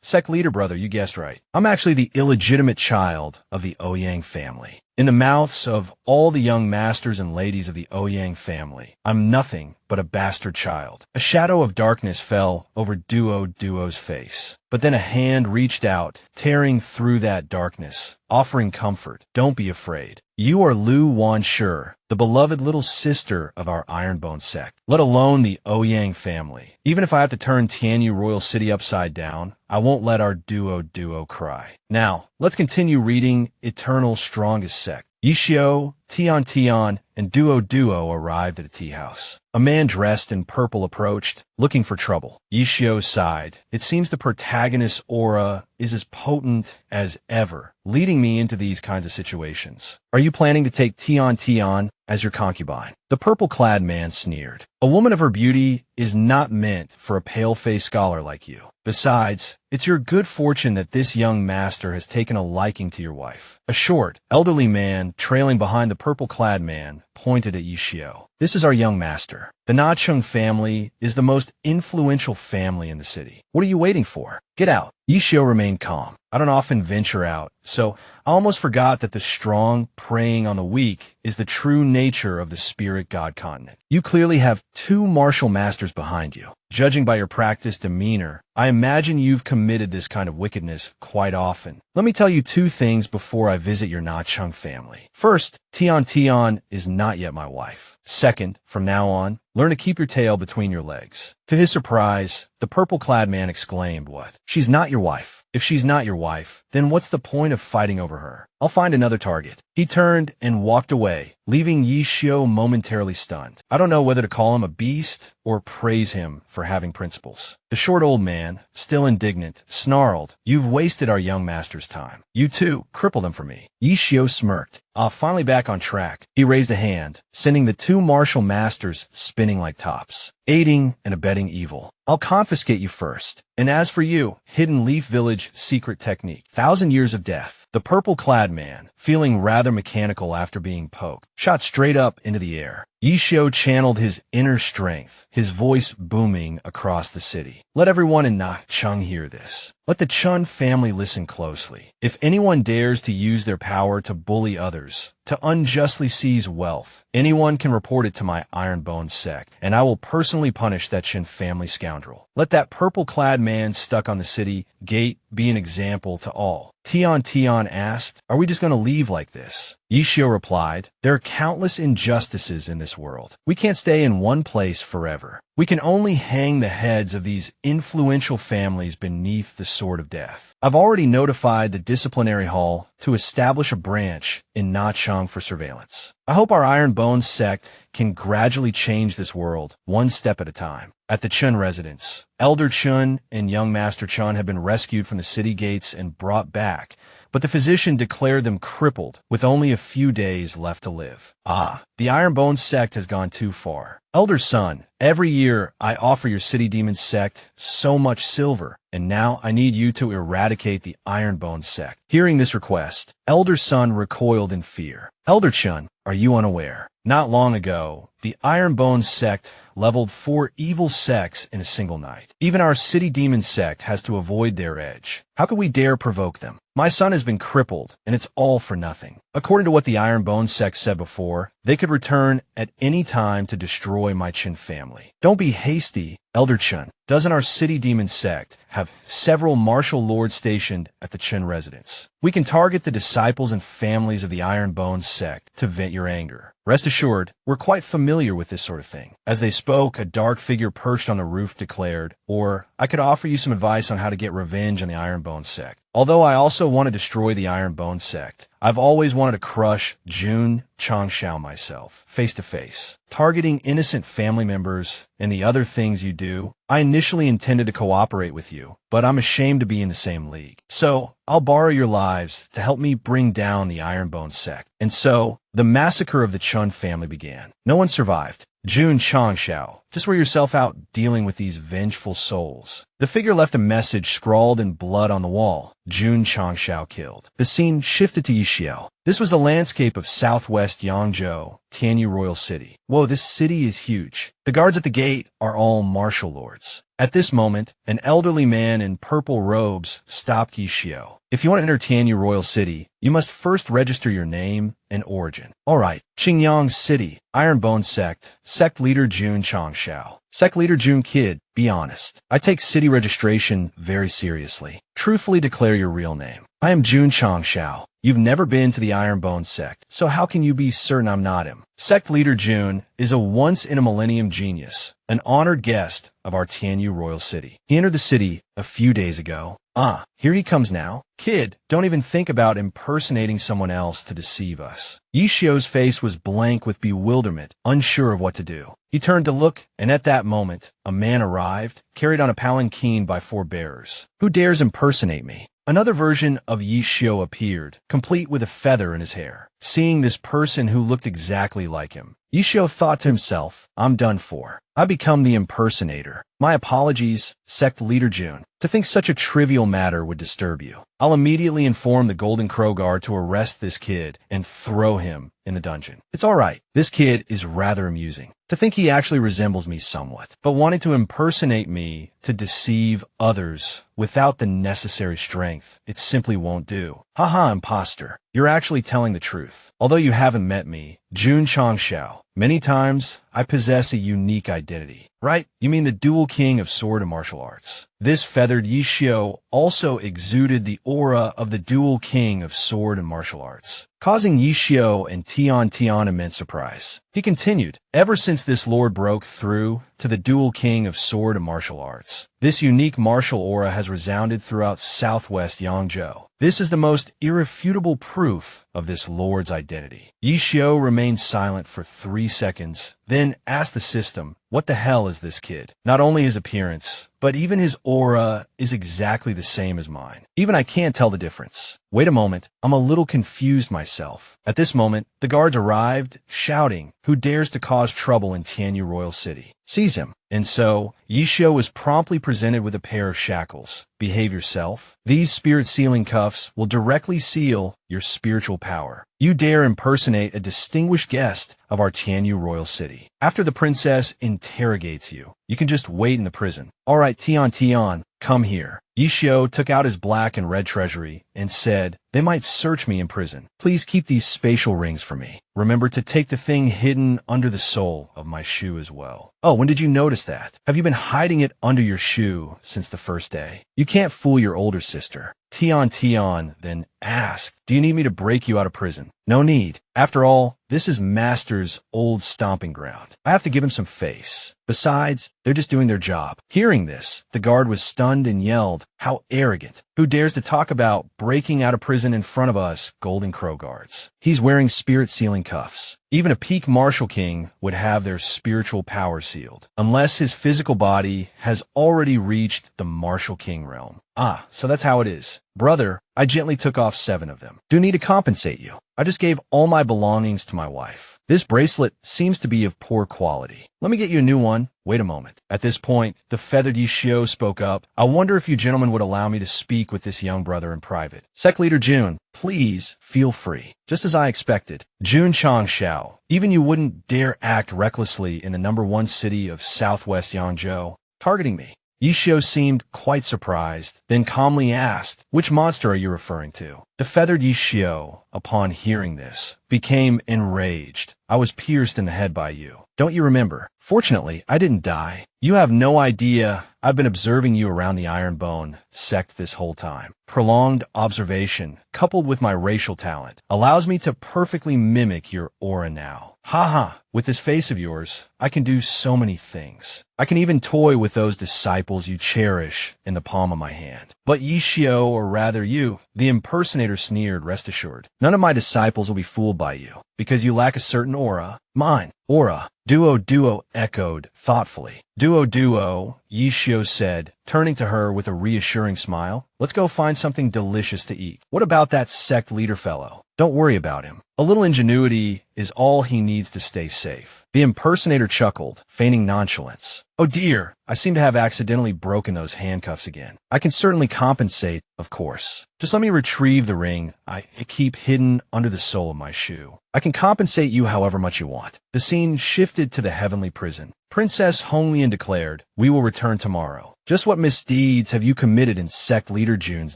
[SPEAKER 1] sect leader brother, you guessed right. I'm actually the illegitimate child of the Ouyang family. In the mouths of all the young masters and ladies of the Ouyang family, I'm nothing but a bastard child. A shadow of darkness fell over Duo's face. But then a hand reached out, tearing through that darkness, offering comfort. Don't be afraid. You are Lu Wanshi, the beloved little sister of our Ironbone sect, let alone the Ouyang family. Even if I have to turn Tianyu Royal City upside down, I won't let our Duo cry. Now, let's continue reading Eternal Strongest Sect. Yishio, Tian, and Duo arrived at a tea house. A man dressed in purple approached, looking for trouble. Yishio sighed. It seems the protagonist's aura is as potent as ever, leading me into these kinds of situations. Are you planning to take Tian as your concubine? The purple-clad man sneered. A woman of her beauty is not meant for a pale-faced scholar like you. Besides, it's your good fortune that this young master has taken a liking to your wife. A short, elderly man, trailing behind the purple-clad man, pointed at Yishio. This is our young master. The Na-chung family is the most influential family in the city. What are you waiting for? Get out. Yishio remained calm. I don't often venture out, so I almost forgot that the strong preying on the weak is the true nature of the spirit god continent. You clearly have two martial masters behind you. Judging by your practiced demeanor, I imagine you've committed this kind of wickedness quite often. Let me tell you two things before I visit your Na-chung family. First, Tian is not yet my wife. Second, from now on, learn to keep your tail between your legs. To his surprise, the purple-clad man exclaimed, "What? She's not your wife. If she's not your wife, then what's the point of fighting over her? I'll find another target." He turned and walked away, leaving Yishio momentarily stunned. I don't know whether to call him a beast or praise him for having principles. The short old man, still indignant, snarled, "You've wasted our young master's time. You too, cripple them for me." Yishio smirked. Finally back on track. He raised a hand, sending the two martial masters spinning like tops. Aiding and abetting evil. I'll confiscate you first. And as for you, Hidden Leaf Village secret technique. 1,000 years of death. The purple-clad man, feeling rather mechanical after being poked, shot straight up into the air. Yishio channeled his inner strength, his voice booming across the city. Let everyone in Na-chung hear this. Let the Chun family listen closely. If anyone dares to use their power to bully others, to unjustly seize wealth, anyone can report it to my Ironbone sect, and I will personally punish that Chin family scoundrel. Let that purple-clad man stuck on the city gate be an example to all. Tian asked, "Are we just going to leave like this?" Yishio replied, "There are countless injustices in this world. We can't stay in one place forever. We can only hang the heads of these influential families beneath the sword of death. I've already notified the disciplinary hall to establish a branch in Na-chung for surveillance. I hope our Ironbone sect can gradually change this world, one step at a time." At the Chun residence, Elder Chun and Young Master Chun have been rescued from the city gates and brought back, but the physician declared them crippled, with only a few days left to live. The Ironbone sect has gone too far. Elder son, every year I offer your city demon sect so much silver, and now I need you to eradicate the Ironbone sect. Hearing this request, Elder son recoiled in fear. Elder Chun, are you unaware? Not long ago, the Ironbone sect leveled 4 evil sects in a single night. Even our city demon sect has to avoid their edge. How could we dare provoke them? My son has been crippled, and it's all for nothing. According to what the Ironbone sect said before, they could return at any time to destroy my Chin family. Don't be hasty, Elder Chun. Doesn't our city demon sect have several martial lords stationed at the Chin residence? We can target the disciples and families of the Ironbone sect to vent your anger. Rest assured, we're quite familiar with this sort of thing. As they spoke, a dark figure perched on the roof declared, "Or I could offer you some advice on how to get revenge on the Ironbone sect. Although I also want to destroy the Ironbone sect, I've always wanted to crush Jun Changshao myself, face to face. Targeting innocent family members and the other things you do, I initially intended to cooperate with you, but I'm ashamed to be in the same league. So, I'll borrow your lives to help me bring down the Ironbone sect." And so, the massacre of the Chun family began. No one survived. Jun Changshao, Just wear yourself out dealing with these vengeful souls. The figure left a message scrawled in blood on the wall. Jun Changshao killed. The scene shifted to Yishio. This was the landscape of southwest Yangzhou, Tianyu Royal City. Whoa, this city is huge. The guards at the gate are all martial lords. At this moment, an elderly man in purple robes stopped Yishio. If you want to enter Tianyu Royal City, you must first register your name and origin. Alright, Qingyang City, Ironbone Sect, Sect Leader Jun Changshao. Sect Leader Jun Kid, be honest. I take city registration very seriously. Truthfully declare your real name. I am Jun Changshao. You've never been to the Ironbone Sect, so how can you be certain I'm not him? Sect Leader Jun is a once-in-a-millennium genius, an honored guest of our Tianyu Royal City. He entered the city a few days ago. Ah, here he comes now. Kid, don't even think about impersonating someone else to deceive us. Yishio's face was blank with bewilderment, unsure of what to do. He turned to look, and at that moment, a man arrived, carried on a palanquin by 4 bearers. Who dares impersonate me? Another version of Yishio appeared, complete with a feather in his hair. Seeing this person who looked exactly like him, Yishio thought to himself, I'm done for. I become the impersonator. My apologies, Sect Leader Jun. To think such a trivial matter would disturb you. I'll immediately inform the Golden Crow Guard to arrest this kid and throw him in the dungeon. It's alright. This kid is rather amusing. To think he actually resembles me somewhat, but wanted to impersonate me to deceive others without the necessary strength, it simply won't do. Haha, imposter. You're actually telling the truth. Although you haven't met me, Jun Changshao, many times I possess a unique identity. Right? You mean the dual king of sword and martial arts. This feathered Yishio also exuded the aura of the dual king of sword and martial arts, causing Yishio and Tian immense surprise. He continued, ever since this lord broke through to the dual king of sword and martial arts, this unique martial aura has resounded throughout southwest Yangzhou. This is the most irrefutable proof of this lord's identity. Yishio remained silent for 3 seconds, then asked the system, what the hell is this kid? Not only his appearance, but even his aura is exactly the same as mine. Even I can't tell the difference. Wait a moment, I'm a little confused myself. At this moment, the guards arrived, shouting, who dares to cause trouble in Tianyu Royal City? Seize him. And so, Yishio was promptly presented with a pair of shackles. Behave yourself. These spirit-sealing cuffs will directly seal your spiritual power. You dare impersonate a distinguished guest of our Tianyu Royal City. After the princess interrogates you, you can just wait in the prison. Alright, Tian, come here. Yishio took out his black and red treasury and said, they might search me in prison. Please keep these spatial rings for me. Remember to take the thing hidden under the sole of my shoe as well. Oh, when did you notice that? Have you been hiding it under your shoe since the first day? You can't fool your older sister. Tian then asked, do you need me to break you out of prison? No need. After all, this is Master's old stomping ground. I have to give him some face. Besides, they're just doing their job. Hearing this, the guard was stunned and yelled, how arrogant. Who dares to talk about breaking out of prison in front of us, Golden Crow guards? He's wearing spirit-sealing cuffs. Even a peak martial king would have their spiritual power sealed, unless his physical body has already reached the martial king realm. Ah, so that's how it is. Brother, I gently took off 7 of them. Do need to compensate you. I just gave all my belongings to my wife. This bracelet seems to be of poor quality. Let me get you a new one. Wait a moment. At this point, the feathered Yishio spoke up. I wonder if you gentlemen would allow me to speak with this young brother in private. Sect Leader Jun, please feel free. Just as I expected. Jun Changshao, even you wouldn't dare act recklessly in the #1 city of southwest Yangzhou, targeting me. Yishio seemed quite surprised, then calmly asked, which monster are you referring to? The feathered Yishio, upon hearing this, became enraged. I was pierced in the head by you. Don't you remember? Fortunately, I didn't die. You have no idea I've been observing you around the Ironbone sect this whole time. Prolonged observation, coupled with my racial talent, allows me to perfectly mimic your aura now. Haha, with this face of yours, I can do so many things. I can even toy with those disciples you cherish in the palm of my hand. But Yishio, or rather you, the impersonator sneered, rest assured. None of my disciples will be fooled by you, because you lack a certain aura. Mine. Aura. Duo echoed thoughtfully. Duo, Yishio said, turning to her with a reassuring smile. Let's go find something delicious to eat. What about that sect leader fellow? Don't worry about him. A little ingenuity is all he needs to stay safe. The impersonator chuckled, feigning nonchalance. Oh dear, I seem to have accidentally broken those handcuffs again. I can certainly compensate, of course. Just let me retrieve the ring I keep hidden under the sole of my shoe. I can compensate you however much you want. The scene shifted to the heavenly prison. Princess Honglian declared, we will return tomorrow. Just what misdeeds have you committed in sect leader Jun's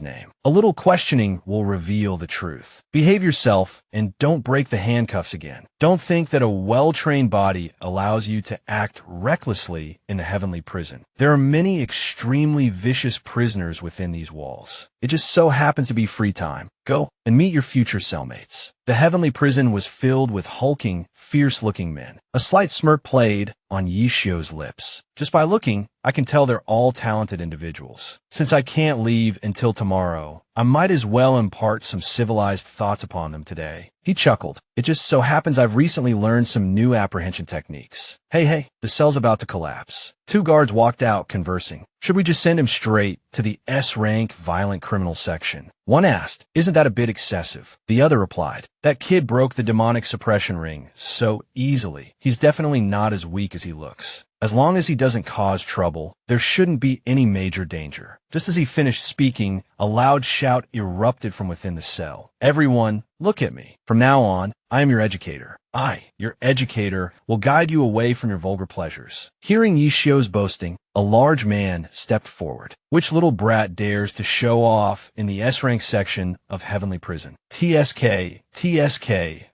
[SPEAKER 1] name? A little questioning will reveal the truth. Behave yourself and don't break the handcuffs again. Don't think that a well-trained body allows you to act recklessly in the heavenly prison. There are many extremely vicious prisoners within these walls. It just so happens to be free time. Go and meet your future cellmates. The heavenly prison was filled with hulking, fierce-looking men. A slight smirk played on Yishio's lips. Just by looking, I can tell they're all talented individuals. Since I can't leave until tomorrow, I might as well impart some civilized thoughts upon them today. He chuckled. It just so happens I've recently learned some new apprehension techniques. Hey, the cell's about to collapse. Two guards walked out, conversing. Should we just send him straight to the S-rank violent criminal section? One asked, isn't that a bit excessive? The other replied, that kid broke the demonic suppression ring so easily. He's definitely not as weak as he looks. As long as he doesn't cause trouble, there shouldn't be any major danger. Just as he finished speaking, a loud shout erupted from within the cell. Everyone, look at me. From now on, I am your educator. I, your educator, will guide you away from your vulgar pleasures. Hearing Yishio's boasting, a large man stepped forward. Which little brat dares to show off in the S-rank section of Heavenly Prison? TSK,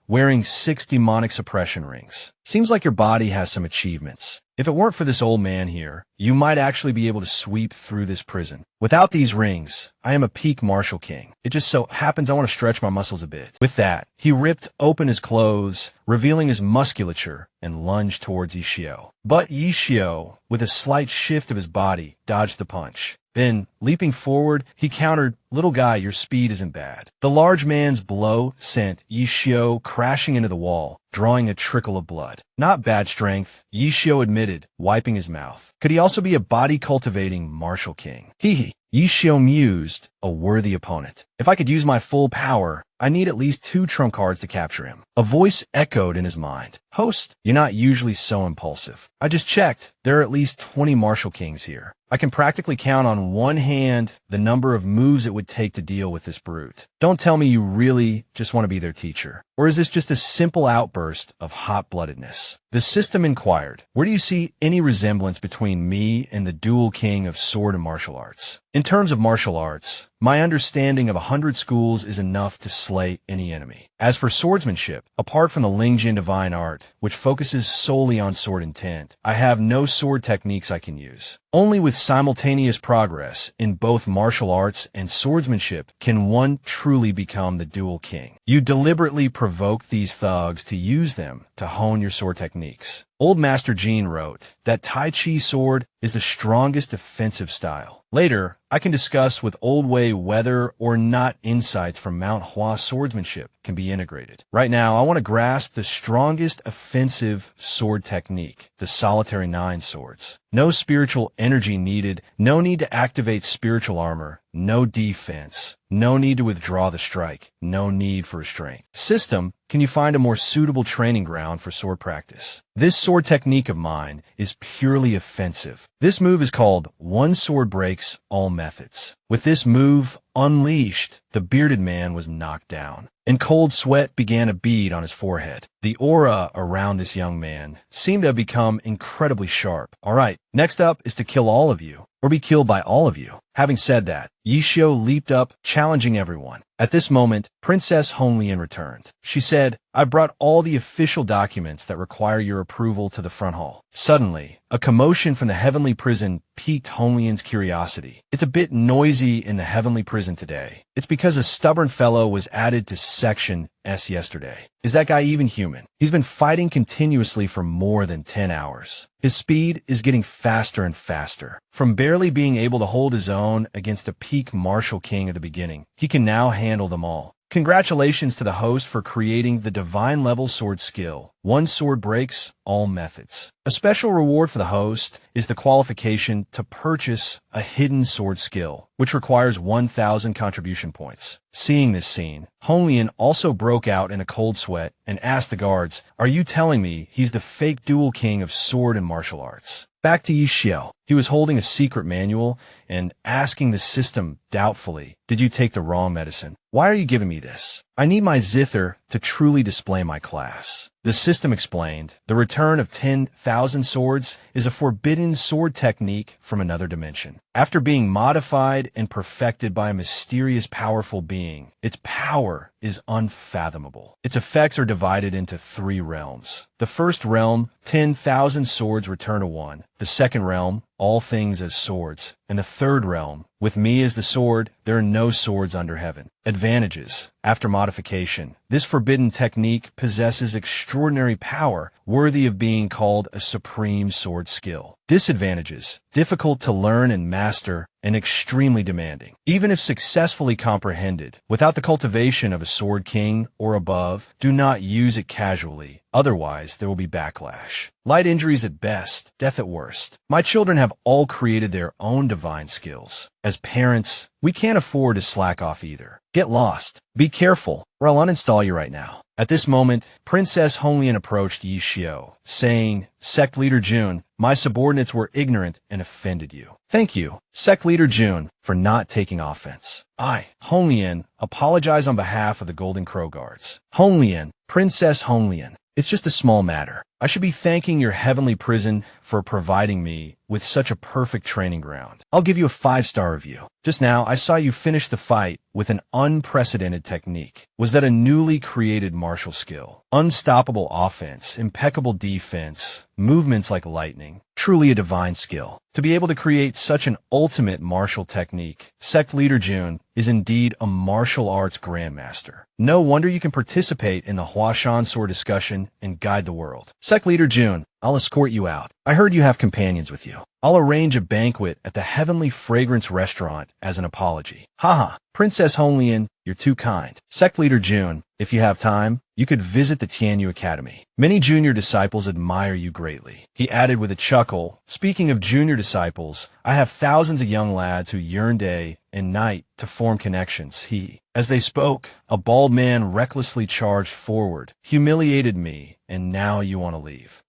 [SPEAKER 1] wearing 6 demonic suppression rings. Seems like your body has some achievements. If it weren't for this old man here, you might actually be able to sweep through this prison. Without these rings, I am a peak martial king. It just so happens I want to stretch my muscles a bit. With that, he ripped open his clothes, revealing his musculature, and lunged towards Yishio. But Yishio, with a slight shift of his body, dodged the punch. Then, leaping forward, he countered, little guy, your speed isn't bad. The large man's blow sent Yishio crashing into the wall, drawing a trickle of blood. Not bad strength, Yishio admitted, wiping his mouth. Could he also be a body-cultivating martial king? Yishio mused, a worthy opponent. If I could use my full power, I need at least 2 trump cards to capture him. A voice echoed in his mind. Host, you're not usually so impulsive. I just checked. There are at least 20 martial kings here. I can practically count on one hand the number of moves it would take to deal with this brute. Don't tell me you really just want to be their teacher. Or is this just a simple outburst of hot-bloodedness? The system inquired, where do you see any resemblance between me and the dual king of sword and martial arts? In terms of martial arts, my understanding of 100 schools is enough to slay any enemy. As for swordsmanship, apart from the Lingjin divine art, which focuses solely on sword intent, I have no sword techniques I can use. Only with simultaneous progress in both martial arts and swordsmanship can one truly become the dual king. You deliberately provoke these thugs to use them to hone your sword techniques. Old Master Jean wrote that Tai Chi sword is the strongest defensive style. Later, I can discuss with Old Wei whether or not insights from Manhwa swordsmanship can be integrated. Right now, I want to grasp the strongest offensive sword technique, the solitary 9 swords. No spiritual energy needed, no need to activate spiritual armor, no defense, no need to withdraw the strike, no need for restraint. System, can you find a more suitable training ground for sword practice? This sword technique of mine is purely offensive. This move is called One Sword Breaks All Methods. With this move unleashed, the bearded man was knocked down, and cold sweat began to bead on his forehead. The aura around this young man seemed to have become incredibly sharp. All right, next up is to kill all of you, or be killed by all of you. Having said that, Yishio leaped up, challenging everyone. At this moment, Princess Honglian returned. She said, I brought all the official documents that require your approval to the front hall. Suddenly, a commotion from the heavenly prison piqued Honglian's curiosity. It's a bit noisy in the heavenly prison today. It's because a stubborn fellow was added to Section S yesterday. Is that guy even human? He's been fighting continuously for more than 10 hours. His speed is getting faster and faster. From barely being able to hold his own against a peak martial king at the beginning, he can now handle them all. Congratulations to the host for creating the divine level sword skill. One sword breaks all methods. A special reward for the host is the qualification to purchase a hidden sword skill, which requires 1,000 contribution points. Seeing this scene, Honglian also broke out in a cold sweat and asked the guards, "Are you telling me he's the fake dual king of sword and martial arts?" Back to Yi Xiao. He was holding a secret manual and asking the system doubtfully, "Did you take the wrong medicine? Why are you giving me this? I need my zither to truly display my class." The system explained, the return of 10,000 swords is a forbidden sword technique from another dimension. After being modified and perfected by a mysterious, powerful being, its power is unfathomable. Its effects are divided into 3 realms. The first realm, 10,000 swords return to 1. The second realm, all things as swords. And the third realm, with me as the sword, there are no swords under heaven. Advantages. After modification, this forbidden technique possesses extraordinary power, worthy of being called a supreme sword skill. Disadvantages. Difficult to learn and master, and extremely demanding. Even if successfully comprehended, without the cultivation of a sword king or above, do not use it casually. Otherwise, there will be backlash. Light injuries at best, death at worst. My children have all created their own divine skills. As parents, we can't afford to slack off either. Get lost. Be careful, or I'll uninstall you right now. At this moment, Princess Honglian approached Yi Xiao, saying, "Sect Leader Jun, my subordinates were ignorant and offended you. Thank you, Sect Leader Jun, for not taking offense. I, Honglian, apologize on behalf of the Golden Crow Guards." Honglian, Princess Honglian, it's just a small matter. I should be thanking your heavenly prison for providing me with such a perfect training ground. I'll give you a 5-star review. Just now, I saw you finish the fight with an unprecedented technique. Was that a newly created martial skill? Unstoppable offense, impeccable defense, movements like lightning. Truly a divine skill. To be able to create such an ultimate martial technique, Sect Leader Jun is indeed a martial arts grandmaster. No wonder you can participate in the Huashan sword discussion and guide the world. Sect Leader Jun, I'll escort you out. I heard you have companions with you. I'll arrange a banquet at the Heavenly Fragrance Restaurant as an apology. Haha, Princess Honglian, you're too kind. Sect Leader Jun, if you have time, you could visit the Tianyu Academy. Many junior disciples admire you greatly. He added with a chuckle, "Speaking of junior disciples, I have thousands of young lads who yearn day and night to form connections." As they spoke, a bald man recklessly charged forward, "Humiliated me, and now you want to leave."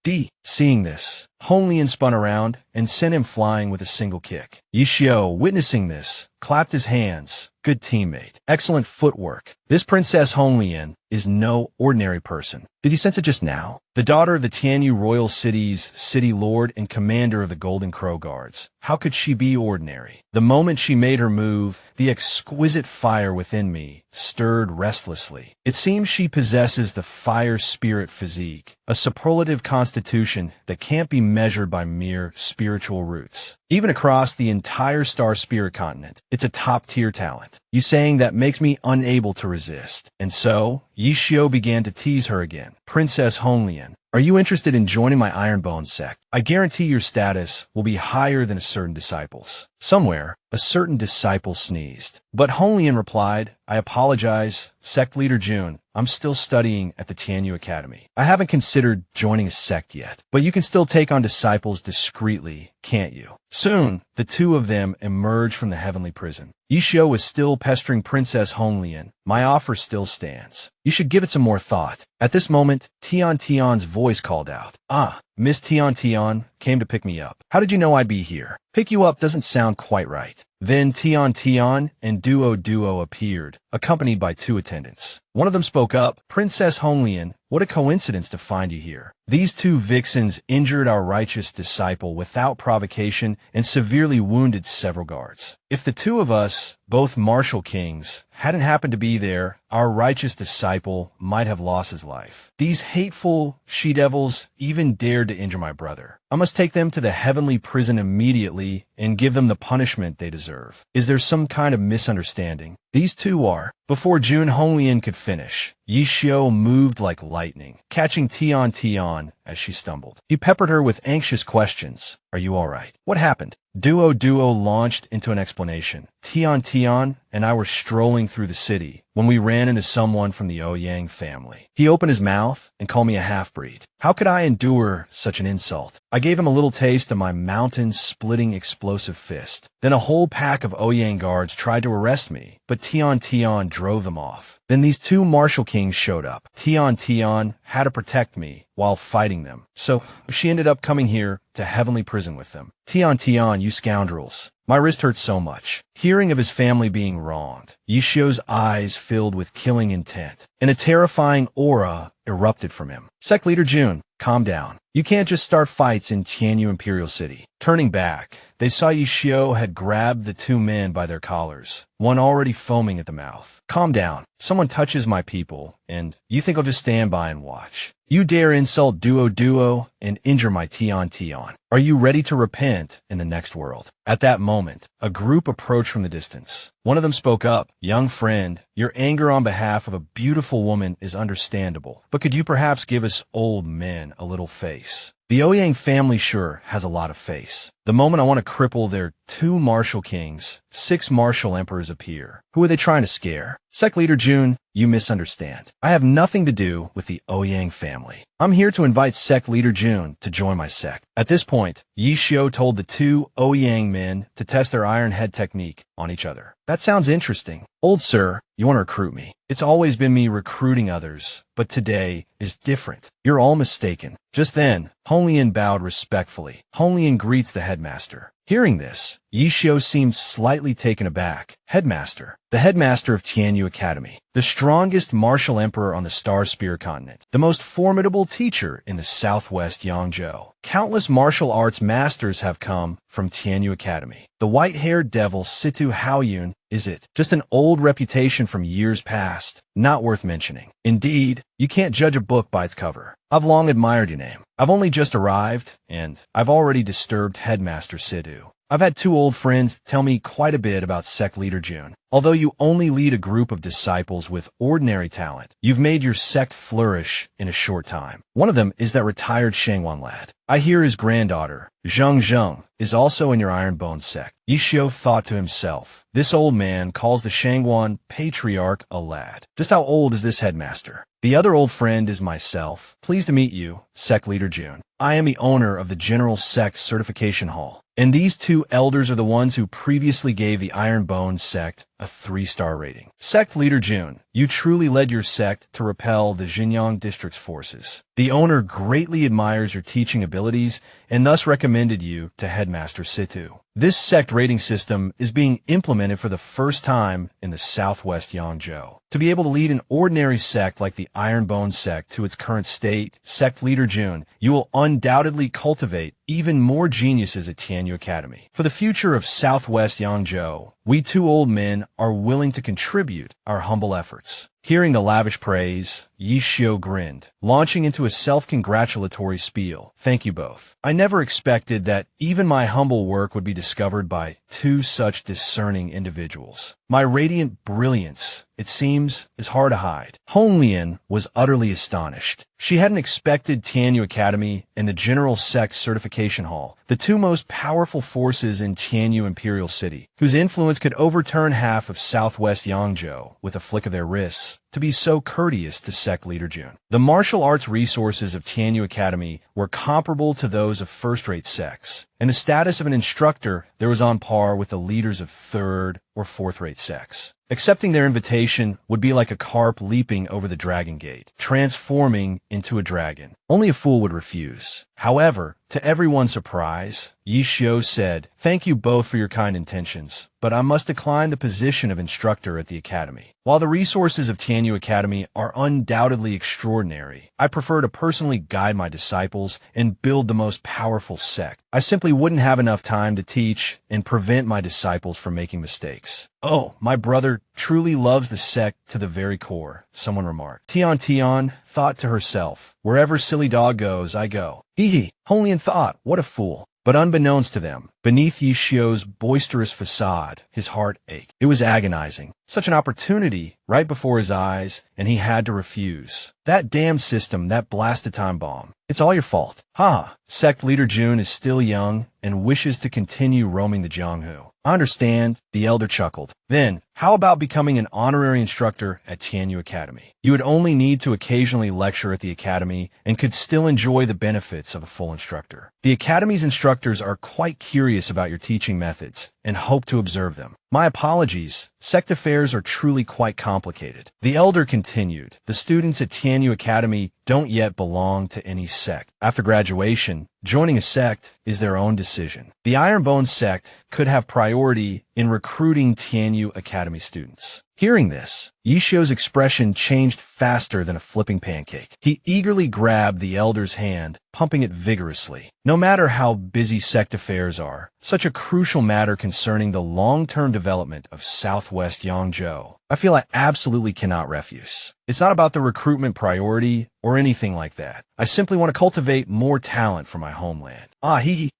[SPEAKER 1] Seeing this, Honglian spun around and sent him flying with a single kick. Yi Xiao, witnessing this, clapped his hands. Good teammate. Excellent footwork. This Princess Honglian is no ordinary person. Did you sense it just now? The daughter of the Tianyu Royal City's city lord and commander of the Golden Crow Guards. How could she be ordinary? The moment she made her move, the exquisite fire within me stirred restlessly. It seems she possesses the fire spirit physique, a superlative constitution that can't be measured by mere spiritual roots. Even across the entire Star Spirit continent, it's a top-tier talent. You saying that makes me unable to resist. And so, Yi Xiao began to tease her again. "Princess Honglian, are you interested in joining my Ironbone sect? I guarantee your status will be higher than a certain disciple's." Somewhere, a certain disciple sneezed. But Honglian replied, "I apologize, Sect Leader Jun. I'm still studying at the Tianyu Academy. I haven't considered joining a sect yet. But you can still take on disciples discreetly, can't you?" Soon, the two of them emerged from the heavenly prison. Yi Xiao was still pestering Princess Honglian. "My offer still stands. You should give it some more thought." At this moment, Tian Tian's voice called out, "Ah, Miss Tian Tian came to pick me up. How did you know I'd be here?" "Pick you up doesn't sound quite right." Then Tian Tian and Duo appeared, accompanied by 2 attendants. One of them spoke up, "Princess Honglian, what a coincidence to find you here. These 2 vixens injured our righteous disciple without provocation and severely wounded several guards. If the 2 of us, both martial kings, hadn't happened to be there, our righteous disciple might have lost his life. These hateful she-devils even dared to injure my brother. I must take them to the heavenly prison immediately and give them the punishment they deserve. Is there some kind of misunderstanding? These 2 are." Before Jun Honglian could finish, Yi Xiao moved like lightning, catching Tian Tian as she stumbled. He peppered her with anxious questions. "Are you all right? What happened?" Duo launched into an explanation. Tian Tian and I were strolling through the city when we ran into someone from the Ouyang family. He opened his mouth and called me a half-breed. How could I endure such an insult? I gave him a little taste of my mountain-splitting explosive fist. Then a whole pack of Ouyang guards tried to arrest me, but Tian Tian drove them off. Then these two martial kings showed up. Tian Tian had to protect me while fighting them, so she ended up coming here to heavenly prison with them. Tian Tian, you scoundrels. My wrist hurts so much. Hearing of his family being wronged, Yishio's eyes filled with killing intent, and a terrifying aura erupted from him. Sect Leader Jun, calm down. You can't just start fights in Tianyu Imperial City. Turning back, they saw Yishio had grabbed the two men by their collars, one already foaming at the mouth. Calm down. Someone touches my people, and you think I'll just stand by and watch. You dare insult Duo and injure my Tian Tian. Are you ready to repent in the next world? At that moment, a group approached from the distance. One of them spoke up. Young friend, your anger on behalf of a beautiful woman is understandable, but could you perhaps give us old men a little face? The Ouyang family sure has a lot of face. The moment I want to cripple their two martial kings, 6 martial emperors appear. Who are they trying to scare? Sect Leader Jun, you misunderstand. I have nothing to do with the Ouyang family. I'm here to invite Sect Leader Jun to join my sect. At this point, Yishio told the two Ouyang men to test their iron head technique on each other. That sounds interesting. Old sir, you want to recruit me. It's always been me recruiting others, but today is different. You're all mistaken. Just then, Honglian bowed respectfully. Honglian greets the headmaster. Hearing this, Yishio seemed slightly taken aback. Headmaster, the headmaster of Tianyu Academy, the strongest martial emperor on the Star Spear continent, the most formidable teacher in the southwest Yangzhou. Countless martial arts masters have come from Tianyu Academy. The white-haired devil Situ Haoyun, is it? Just an old reputation from years past, not worth mentioning. Indeed, you can't judge a book by its cover. I've long admired your name. I've only just arrived, and I've already disturbed Headmaster Situ. I've had 2 old friends tell me quite a bit about Sect Leader Jun. Although you only lead a group of disciples with ordinary talent, you've made your sect flourish in a short time. One of them is that retired Shangwan lad. I hear his granddaughter, Zheng, is also in your Iron Bone sect. Yishio thought to himself, this old man calls the Shangwan patriarch a lad. Just how old is this headmaster? The other old friend is myself. Pleased to meet you, Sect Leader Jun. I am the owner of the General Sect Certification Hall, and these 2 elders are the ones who previously gave the Iron Bone sect a 3-star rating. Sect Leader Jun, you truly led your sect to repel the Xinjiang District's forces. The owner greatly admires your teaching abilities and thus recommended you to Headmaster Situ. This sect rating system is being implemented for the first time in the southwest Yangzhou. To be able to lead an ordinary sect like the Iron Bone sect to its current state, Sect Leader Jun, you will undoubtedly cultivate even more geniuses at Tianyu Academy. For the future of southwest Yangzhou, we 2 old men are willing to contribute our humble efforts. Hearing the lavish praise, Yishio grinned, launching into a self-congratulatory spiel. Thank you both. I never expected that even my humble work would be discovered by 2 such discerning individuals. My radiant brilliance, it seems, is hard to hide. Honglian was utterly astonished. She hadn't expected Tianyu Academy and the General Sect Certification Hall, the 2 most powerful forces in Tianyu Imperial City, whose influence could overturn half of southwest Yangzhou with a flick of their wrists, to be so courteous to Sect Leader Jun. The martial arts resources of Tianyu Academy were comparable to those of first-rate sects, and the status of an instructor there was on par with the leaders of third or fourth-rate sects. Accepting their invitation would be like a carp leaping over the dragon gate, transforming into a dragon. Only a fool would refuse. However, to everyone's surprise, Yishio said, "Thank you both for your kind intentions, but I must decline the position of instructor at the academy. While the resources of Tianyu Academy are undoubtedly extraordinary, I prefer to personally guide my disciples and build the most powerful sect. I simply wouldn't have enough time to teach and prevent my disciples from making mistakes." "Oh, my brother truly loves the sect to the very core," someone remarked. Tian thought to herself, "Wherever Silly Dog goes, I go." Hee. Honglian thought, what a fool. But unbeknownst to them, beneath Yishio's boisterous facade, his heart ached. It was agonizing. Such an opportunity right before his eyes, and he had to refuse. That damn system, that blasted time bomb. It's all your fault. Ha! Sect Leader Jun is still young and wishes to continue roaming the Jianghu. I understand, the elder chuckled. Then, How about becoming an honorary instructor at Tianyu Academy? You would only need to occasionally lecture at the academy and could still enjoy the benefits of a full instructor. The academy's instructors are quite curious about your teaching methods and hope to observe them. My apologies, sect affairs are truly quite complicated. The elder continued, the students at Tianyu Academy don't yet belong to any sect. After graduation, joining a sect is their own decision. The Ironbone sect could have priority in recruiting Tianyu Academy students. Hearing this, Yishio's expression changed faster than a flipping pancake. He eagerly grabbed the elder's hand, pumping it vigorously. No matter how busy sect affairs are, such a crucial matter concerning the long-term development of Southwest Yangzhou, I feel I absolutely cannot refuse. It's not about the recruitment priority or anything like that. I simply want to cultivate more talent for my homeland.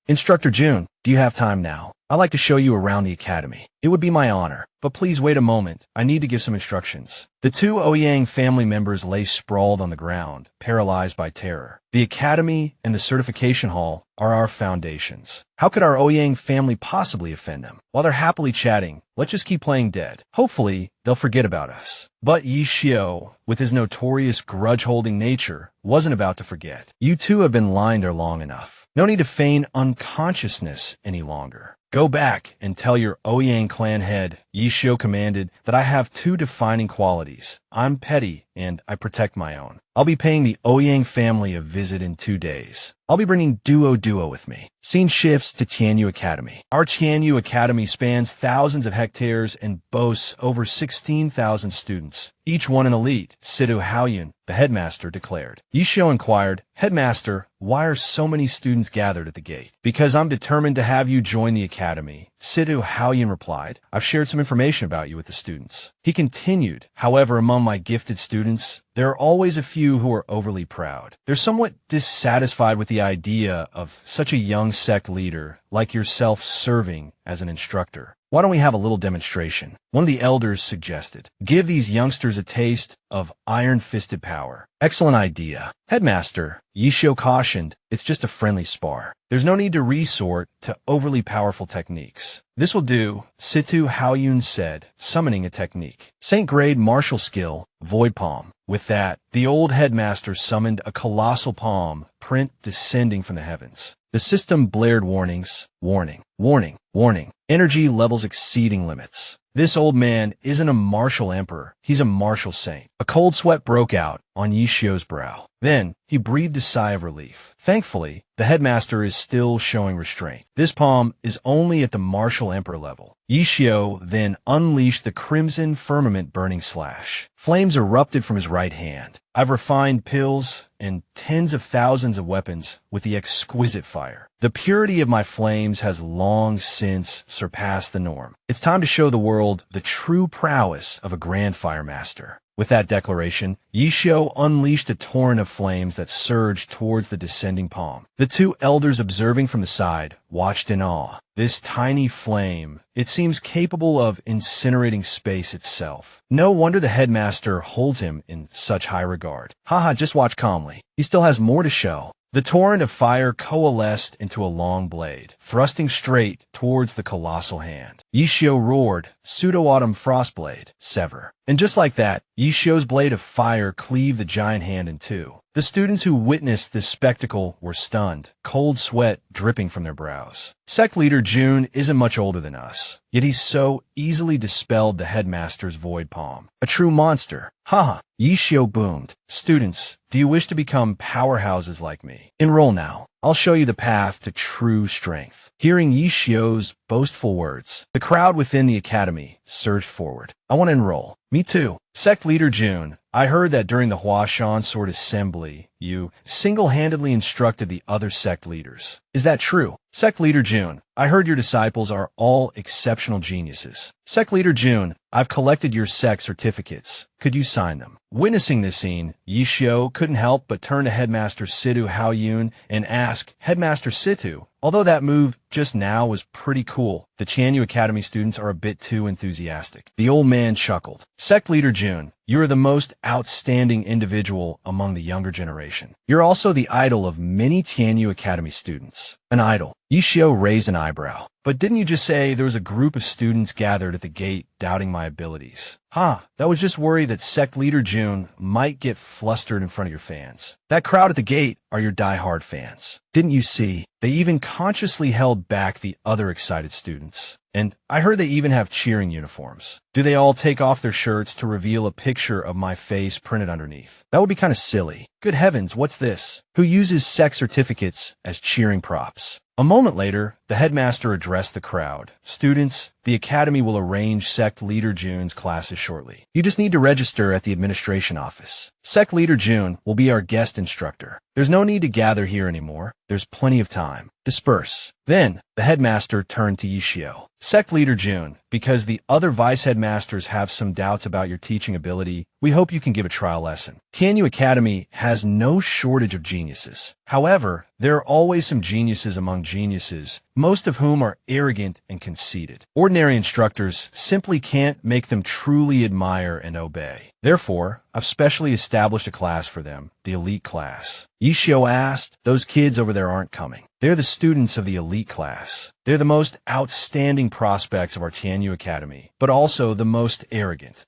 [SPEAKER 1] Instructor June, do you have time now? I'd like to show you around the academy. It would be my honor, but please wait a moment. I need to give some instructions. The two Ouyang family members lay sprawled on the ground, paralyzed by terror. The academy and the certification hall are our foundations. How could our Ouyang family possibly offend them? While they're happily chatting, let's just keep playing dead. Hopefully, they'll forget about us. But Yishio, with his notorious grudge-holding nature, wasn't about to forget. You two have been lying there long enough. No need to feign unconsciousness any longer. Go back and tell your Ouyang clan head, Yishio commanded, that I have two defining qualities. I'm petty, and I protect my own. I'll be paying the Ouyang family a visit in 2 days. I'll be bringing Duo with me. Scene shifts to Tianyu Academy. Our Tianyu Academy spans thousands of hectares and boasts over 16,000 students, each one an elite, Sidu Haoyun, the headmaster, declared. Yishio inquired, Headmaster, why are so many students gathered at the gate? Because I'm determined to have you join the academy. Sidu Haoyun replied, I've shared some information about you with the students. He continued, however, among my gifted students, there are always a few who are overly proud. They're somewhat dissatisfied with the idea of such a young sect leader like yourself serving as an instructor. Why don't we have a little demonstration? One of the elders suggested. Give these youngsters a taste of iron-fisted power. Excellent idea. Headmaster, Yishio cautioned, it's just a friendly spar. There's no need to resort to overly powerful techniques. This will do, Situ Haoyun said, summoning a technique. Saint-grade martial skill, Void Palm. With that, the old headmaster summoned a colossal palm print descending from the heavens. The system blared warnings. Warning, warning, warning. Energy levels exceeding limits. This old man isn't a martial emperor. He's a martial saint. A cold sweat broke out on Yishio's brow. Then, he breathed a sigh of relief. Thankfully, the headmaster is still showing restraint. This palm is only at the martial emperor level. Yishio then unleashed the crimson firmament burning slash. Flames erupted from his right hand. I've refined pills and tens of thousands of weapons with the exquisite fire. The purity of my flames has long since surpassed the norm. It's time to show the world the true prowess of a grand fire master. With that declaration, Yishio unleashed a torrent of flames that surged towards the descending palm. The two elders observing from the side watched in awe. This tiny flame, it seems capable of incinerating space itself. No wonder the headmaster holds him in such high regard. Haha, just watch calmly. He still has more to show. The torrent of fire coalesced into a long blade, thrusting straight towards the colossal hand. Yishio roared, Pseudo-Autumn Frostblade, sever. And just like that, Yishio's blade of fire cleaved the giant hand in two. The students who witnessed this spectacle were stunned, cold sweat dripping from their brows. Sect leader June isn't much older than us, yet he so easily dispelled the headmaster's void palm. A true monster. Haha, Yishio boomed. Students, do you wish to become powerhouses like me? Enroll now. I'll show you the path to true strength. Hearing Yishio's boastful words, the crowd within the academy surged forward. I want to enroll. Me too. Sect leader June, I heard that during the Huashan Sword Assembly, you single-handedly instructed the other sect leaders. Is that true? Sect leader June, I heard your disciples are all exceptional geniuses. Sect leader June, I've collected your sect certificates. Could you sign them? Witnessing this scene, Yishio couldn't help but turn to Headmaster Situ Haoyun and ask, Headmaster Situ, although that move just now was pretty cool, the Tianyu Academy students are a bit too enthusiastic. The old man chuckled. Sect leader June, you are the most outstanding individual among the younger generation. inspiration. You're also the idol of many Tianyu Academy students. An idol. Yishio raised an eyebrow. But didn't you just say there was a group of students gathered at the gate doubting my abilities? That was just worry that sect leader June might get flustered in front of your fans. That crowd at the gate are your die-hard fans. Didn't you see? They even consciously held back the other excited students. And I heard they even have cheering uniforms. Do they all take off their shirts to reveal a picture of my face printed underneath? That would be kind of silly. Good heavens, what's this? Who uses sect certificates as cheering props? A moment later, the headmaster addressed the crowd. Students, the academy will arrange Sect Leader June's classes shortly. You just need to register at the administration office. Sect Leader June will be our guest instructor. There's no need to gather here anymore. There's plenty of time. Disperse. Then, the headmaster turned to Yishio. Sect Leader June, because the other vice headmasters have some doubts about your teaching ability, we hope you can give a trial lesson. Tianyu Academy has no shortage of geniuses. However, there are always some geniuses among geniuses, most of whom are arrogant and conceited. Ordinary instructors simply can't make them truly admire and obey. Therefore, I've specially established a class for them, the elite class. Yishio asked, those kids over there aren't coming. They're the students of the elite class. They're the most outstanding prospects of our Tianyu Academy, but also the most arrogant.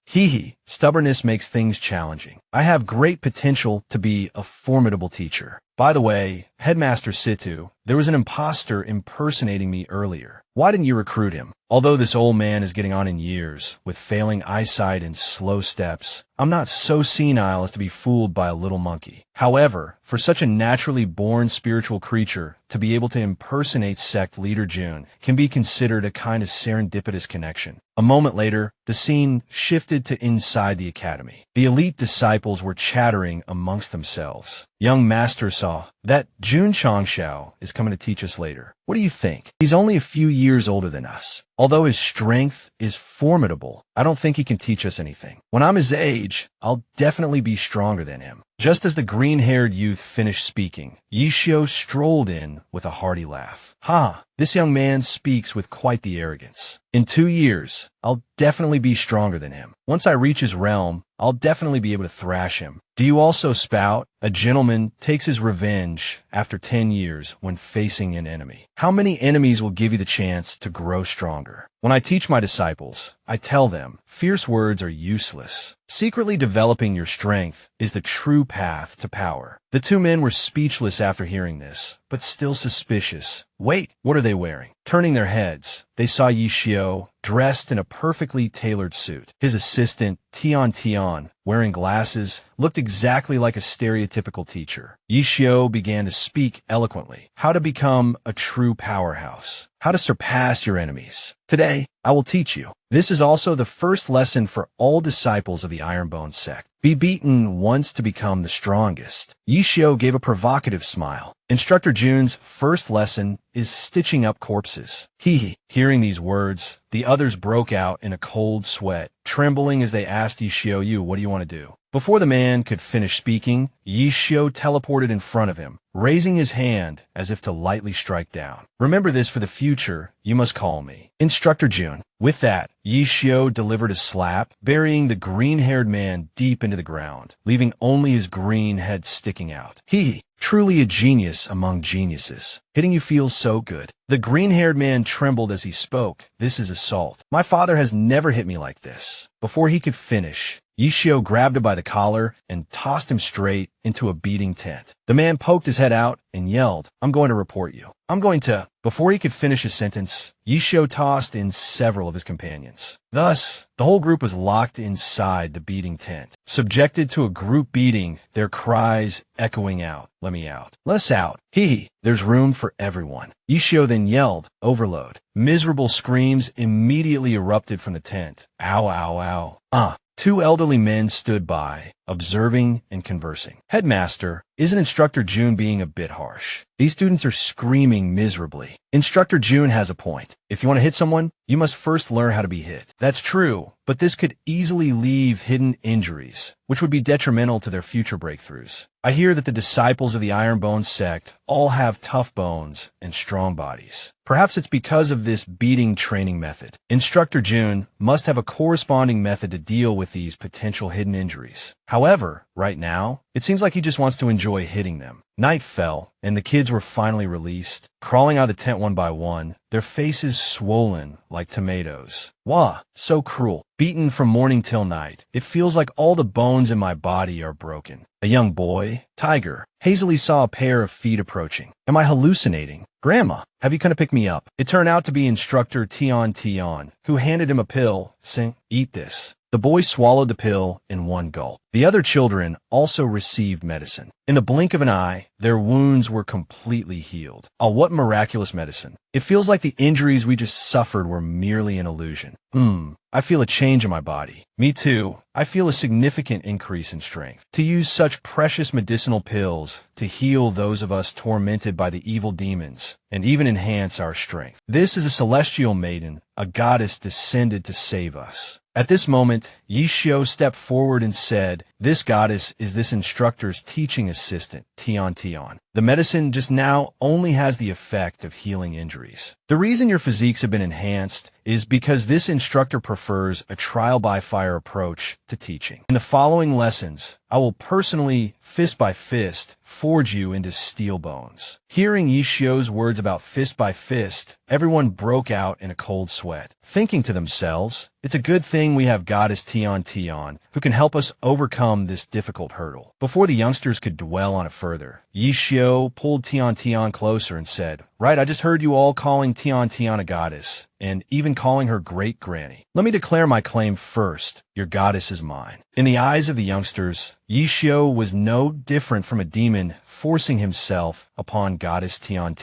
[SPEAKER 1] Stubbornness makes things challenging. I have great potential to be a formidable teacher. By the way, Headmaster Situ, there was an imposter impersonating me earlier. Why didn't you recruit him? Although this old man is getting on in years, with failing eyesight and slow steps, I'm not so senile as to be fooled by a little monkey. However, for such a naturally born spiritual creature to be able to impersonate Sect Leader June can be considered a kind of serendipitous connection. A moment later, the scene shifted to inside the academy. The elite disciples were chattering amongst themselves. Young Master saw that Jun Changshao is coming to teach us later. What do you think? He's only a few years older than us. Although his strength is formidable, I don't think he can teach us anything. When I'm his age, I'll definitely be stronger than him. Just as the green-haired youth finished speaking, Yishio strolled in with a hearty laugh. This young man speaks with quite the arrogance. In 2 years, I'll definitely be stronger than him. Once I reach his realm, I'll definitely be able to thrash him. Do you also spout? A gentleman takes his revenge after 10 years when facing an enemy. How many enemies will give you the chance to grow stronger? When I teach my disciples, I tell them, fierce words are useless. Secretly developing your strength is the true path to power. The two men were speechless after hearing this, but still suspicious. Wait, what are they wearing? Turning their heads, they saw Yishio dressed in a perfectly tailored suit. His assistant, Tian, wearing glasses, looked exactly like a stereotypical teacher. Yishio began to speak eloquently. How to become a true powerhouse. How to surpass your enemies. Today, I will teach you. This is also the first lesson for all disciples of the Ironbone sect. Be beaten once to become the strongest. Yishio gave a provocative smile. Instructor Jun's first lesson is stitching up corpses. Hearing these words, the others broke out in a cold sweat, trembling as they asked Yishio, what do you want to do? Before the man could finish speaking, Yishio teleported in front of him, raising his hand as if to lightly strike down. Remember this for the future, you must call me Instructor Jun. With that, Yishio delivered a slap, burying the green-haired man deep into the ground, leaving only his green head sticking out. Truly a genius among geniuses. Hitting you feels so good. The green-haired man trembled as he spoke. This is assault. My father has never hit me like this. Before he could finish, Yishio grabbed him by the collar and tossed him straight into a beating tent. The man poked his head out and yelled, I'm going to report you. Before he could finish his sentence, Yishio tossed in several of his companions. Thus, the whole group was locked inside the beating tent, subjected to a group beating, their cries echoing out, let me out. Let us out. There's room for everyone. Yishio then yelled, overload. Miserable screams immediately erupted from the tent. Ow, ow, ow. Two elderly men stood by, observing and conversing. Headmaster, isn't Instructor Jun being a bit harsh? These students are screaming miserably. Instructor Jun has a point. If you want to hit someone, you must first learn how to be hit. That's true, but this could easily leave hidden injuries, which would be detrimental to their future breakthroughs. I hear that the disciples of the Ironbone sect all have tough bones and strong bodies. Perhaps it's because of this beating training method. Instructor Jun must have a corresponding method to deal with these potential hidden injuries. However, right now, it seems like he just wants to enjoy hitting them. Night fell, and the kids were finally released, crawling out of the tent one by one, their faces swollen like tomatoes. Wah, so cruel. Beaten from morning till night, it feels like all the bones in my body are broken. A young boy, Tiger, hazily saw a pair of feet approaching. Am I hallucinating? Grandma, have you come to pick me up? It turned out to be instructor Tian, who handed him a pill, saying, "Eat this." The boy swallowed the pill in one gulp. The other children also received medicine. In the blink of an eye, their wounds were completely healed. Oh, what miraculous medicine. It feels like the injuries we just suffered were merely an illusion. I feel a change in my body. Me too. I feel a significant increase in strength. To use such precious medicinal pills to heal those of us tormented by the evil demons and even enhance our strength. This is a celestial maiden, a goddess descended to save us. At this moment, Yishio stepped forward and said, "This goddess is this instructor's teaching assistant, Tian. The medicine just now only has the effect of healing injuries. The reason your physiques have been enhanced is because this instructor prefers a trial-by-fire approach to teaching. In the following lessons, I will personally, fist by fist, forge you into steel bones." Hearing Yishio's words about fist by fist, everyone broke out in a cold sweat, thinking to themselves, it's a good thing we have goddess Tian, who can help us overcome this difficult hurdle. Before the youngsters could dwell on it further, Yishio pulled Tian closer and said, "Right, I just heard you all calling Tian a goddess, and even calling her great granny. Let me declare my claim first. Your goddess is mine." In the eyes of the youngsters, Yishio was no different from a demon forcing himself upon goddess Tian.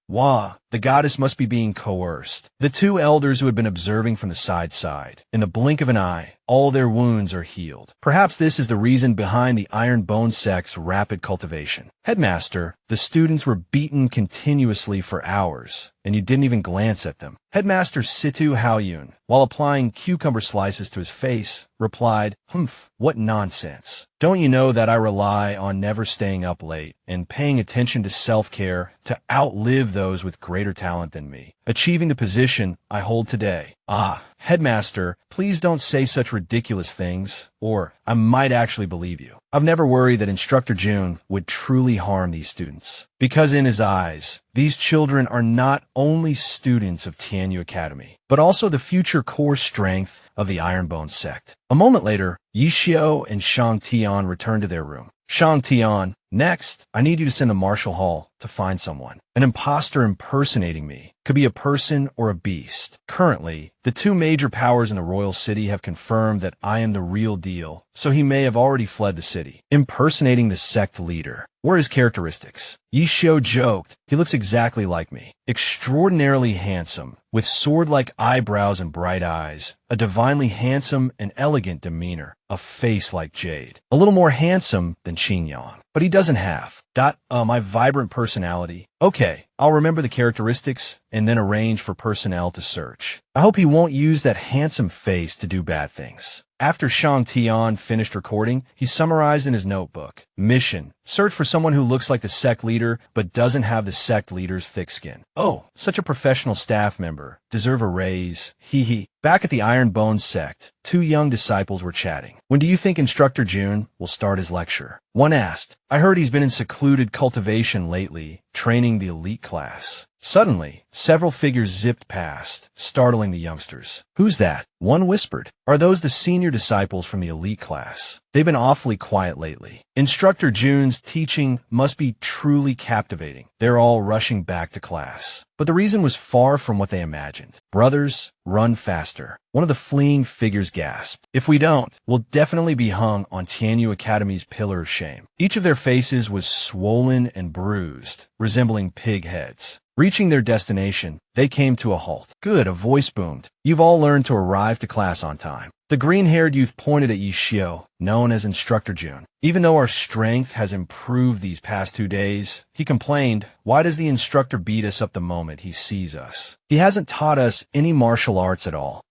[SPEAKER 1] Wah, the goddess must be being coerced. The two elders who had been observing from the side, in the blink of an eye, all their wounds are healed. Perhaps this is the reason behind the Iron Bone sect's rapid cultivation. Headmaster, the students were beaten continuously for hours, and you didn't even glance at them. Headmaster Situ Haoyun, while applying cucumber slices to his face, replied, "Humph, what nonsense. Don't you know that I rely on never staying up late and paying attention to self-care to outlive those with greater talent than me, achieving the position I hold today? Ah, Headmaster, please don't say such ridiculous things, or I might actually believe you." I've never worried that Instructor Jun would truly harm these students, because in his eyes, these children are not only students of Tianyu Academy, but also the future core strength of the Ironbone sect. A moment later, Yishio and Shang Tian returned to their room. Shang Tian, next, I need you to send the Marshal Hall to find someone. An imposter impersonating me. Could be a person or a beast. Currently, the two major powers in the royal city have confirmed that I am the real deal, so he may have already fled the city. Impersonating the sect leader. What are his characteristics? Yishio joked. He looks exactly like me. Extraordinarily handsome, with sword-like eyebrows and bright eyes, a divinely handsome and elegant demeanor, a face like jade. A little more handsome than Qingyang, but he doesn't have. My vibrant personality. Okay, I'll remember the characteristics and then arrange for personnel to search. I hope he won't use that handsome face to do bad things. After Shang Tian finished recording, he summarized in his notebook. Mission: search for someone who looks like the sect leader but doesn't have the sect leader's thick skin. Oh, such a professional staff member. Deserve a raise. Hee hee. Back at the Iron Bone sect, two young disciples were chatting. When do you think Instructor Jun will start his lecture? One asked. I heard he's been in secluded cultivation lately, training the elite class. Suddenly, several figures zipped past, startling the youngsters. Who's that? One whispered. Are those the senior disciples from the elite class? They've been awfully quiet lately. Instructor Jun's teaching must be truly captivating. They're all rushing back to class. But the reason was far from what they imagined. Brothers, run faster. One of the fleeing figures gasped. If we don't, we'll definitely be hung on Tianyu Academy's pillar of shame. Each of their faces was swollen and bruised, resembling pig heads. Reaching their destination, they came to a halt. Good, a voice boomed. You've all learned to arrive to class on time. The green-haired youth pointed at Yishio, known as Instructor Jun. Even though our strength has improved these past 2 days, he complained, why does the instructor beat us up the moment he sees us? He hasn't taught us any martial arts at all.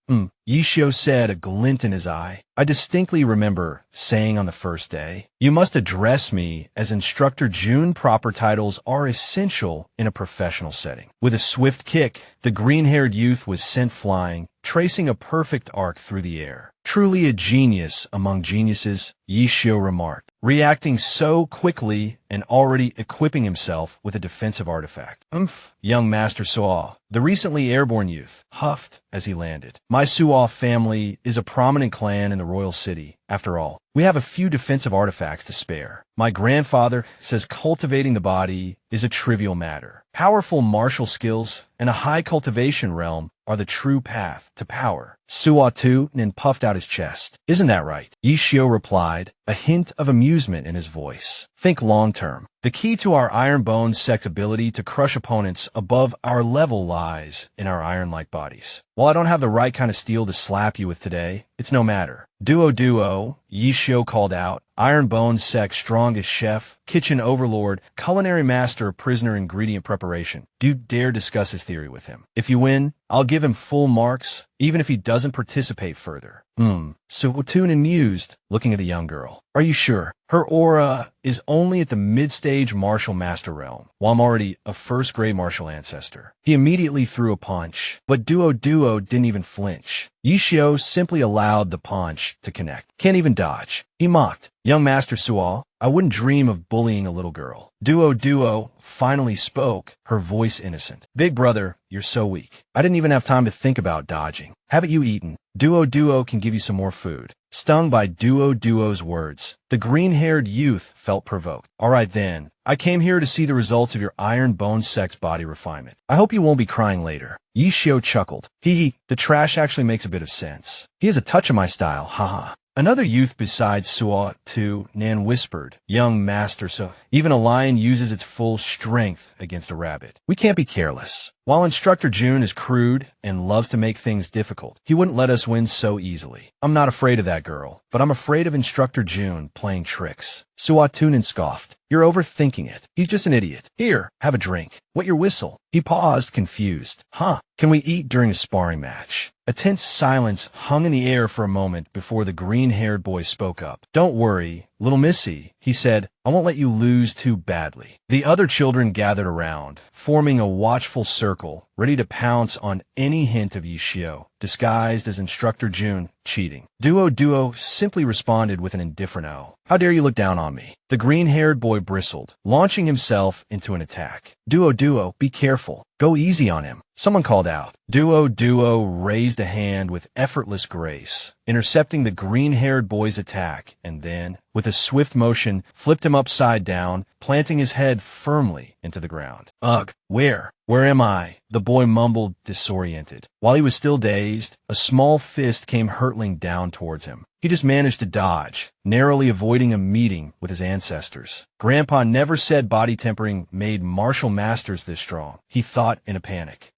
[SPEAKER 1] Yishio said, a glint in his eye. I distinctly remember saying on the first day, you must address me as Instructor Jun. Proper titles are essential in a professional setting. With a swift kick, the green-haired youth was sent flying, tracing a perfect arc through the air. Truly a genius among geniuses, Yishio remarked, reacting so quickly and already equipping himself with a defensive artifact. Young Master Suo, the recently airborne youth, huffed as he landed. My Suo family is a prominent clan in the royal city. After all, we have a few defensive artifacts to spare. My grandfather says cultivating the body is a trivial matter. Powerful martial skills and a high cultivation realm are the true path to power. Suo Tunin puffed out his chest. Isn't that right? Yishio replied, a hint of amusement in his voice. Think long-term. The key to our Iron Bone sect's ability to crush opponents above our level lies in our iron-like bodies. While I don't have the right kind of steel to slap you with today, it's no matter. Duo, Yishio called out, Iron Bone sect's strongest chef, kitchen overlord, culinary master of prisoner ingredient preparation. Do you dare discuss his theory with him? If you win, I'll give him full marks, even if he doesn't participate further. Suo Tunin mused, looking at the young girl. Are you sure? Her aura is only at the mid-stage martial master realm, while I'm already a first-grade martial ancestor. He immediately threw a punch, but Duo didn't even flinch. Yishio simply allowed the punch to connect. Can't even dodge. He mocked. Young Master Suo, I wouldn't dream of bullying a little girl. Duo finally spoke, her voice innocent. Big brother, you're so weak. I didn't even have time to think about dodging. Haven't you eaten? Duo can give you some more food. Stung by Duo's words, the green-haired youth felt provoked. All right then, I came here to see the results of your Iron Bone sex body refinement. I hope you won't be crying later. Yishio chuckled. The trash actually makes a bit of sense. He has a touch of my style, haha. Another youth besides Suo Tunin whispered, Young Master Suo, even a lion uses its full strength against a rabbit. We can't be careless. While Instructor Jun is crude and loves to make things difficult, he wouldn't let us win so easily. I'm not afraid of that girl, but I'm afraid of Instructor Jun playing tricks. Suo Tunin scoffed. You're overthinking it. He's just an idiot. Here, have a drink. Wet your whistle. He paused, confused. Can we eat during a sparring match? A tense silence hung in the air for a moment before the green-haired boy spoke up. Don't worry, little missy, he said. I won't let you lose too badly. The other children gathered around, forming a watchful circle, ready to pounce on any hint of Yishio, disguised as Instructor Jun, cheating. Duo simply responded with an indifferent "Oh. How dare you look down on me?" The green-haired boy bristled, launching himself into an attack. Duo, be careful. Go easy on him. Someone called out. Duo raised a hand with effortless grace, intercepting the green-haired boy's attack, and then, with a swift motion, flipped him upside down, planting his head firmly into the ground. Ugh, where? Where am I? The boy mumbled, disoriented. While he was still dazed, a small fist came hurtling down towards him. He just managed to dodge, narrowly avoiding a meeting with his ancestors. Grandpa never said body tempering made martial masters this strong, he thought in a panic.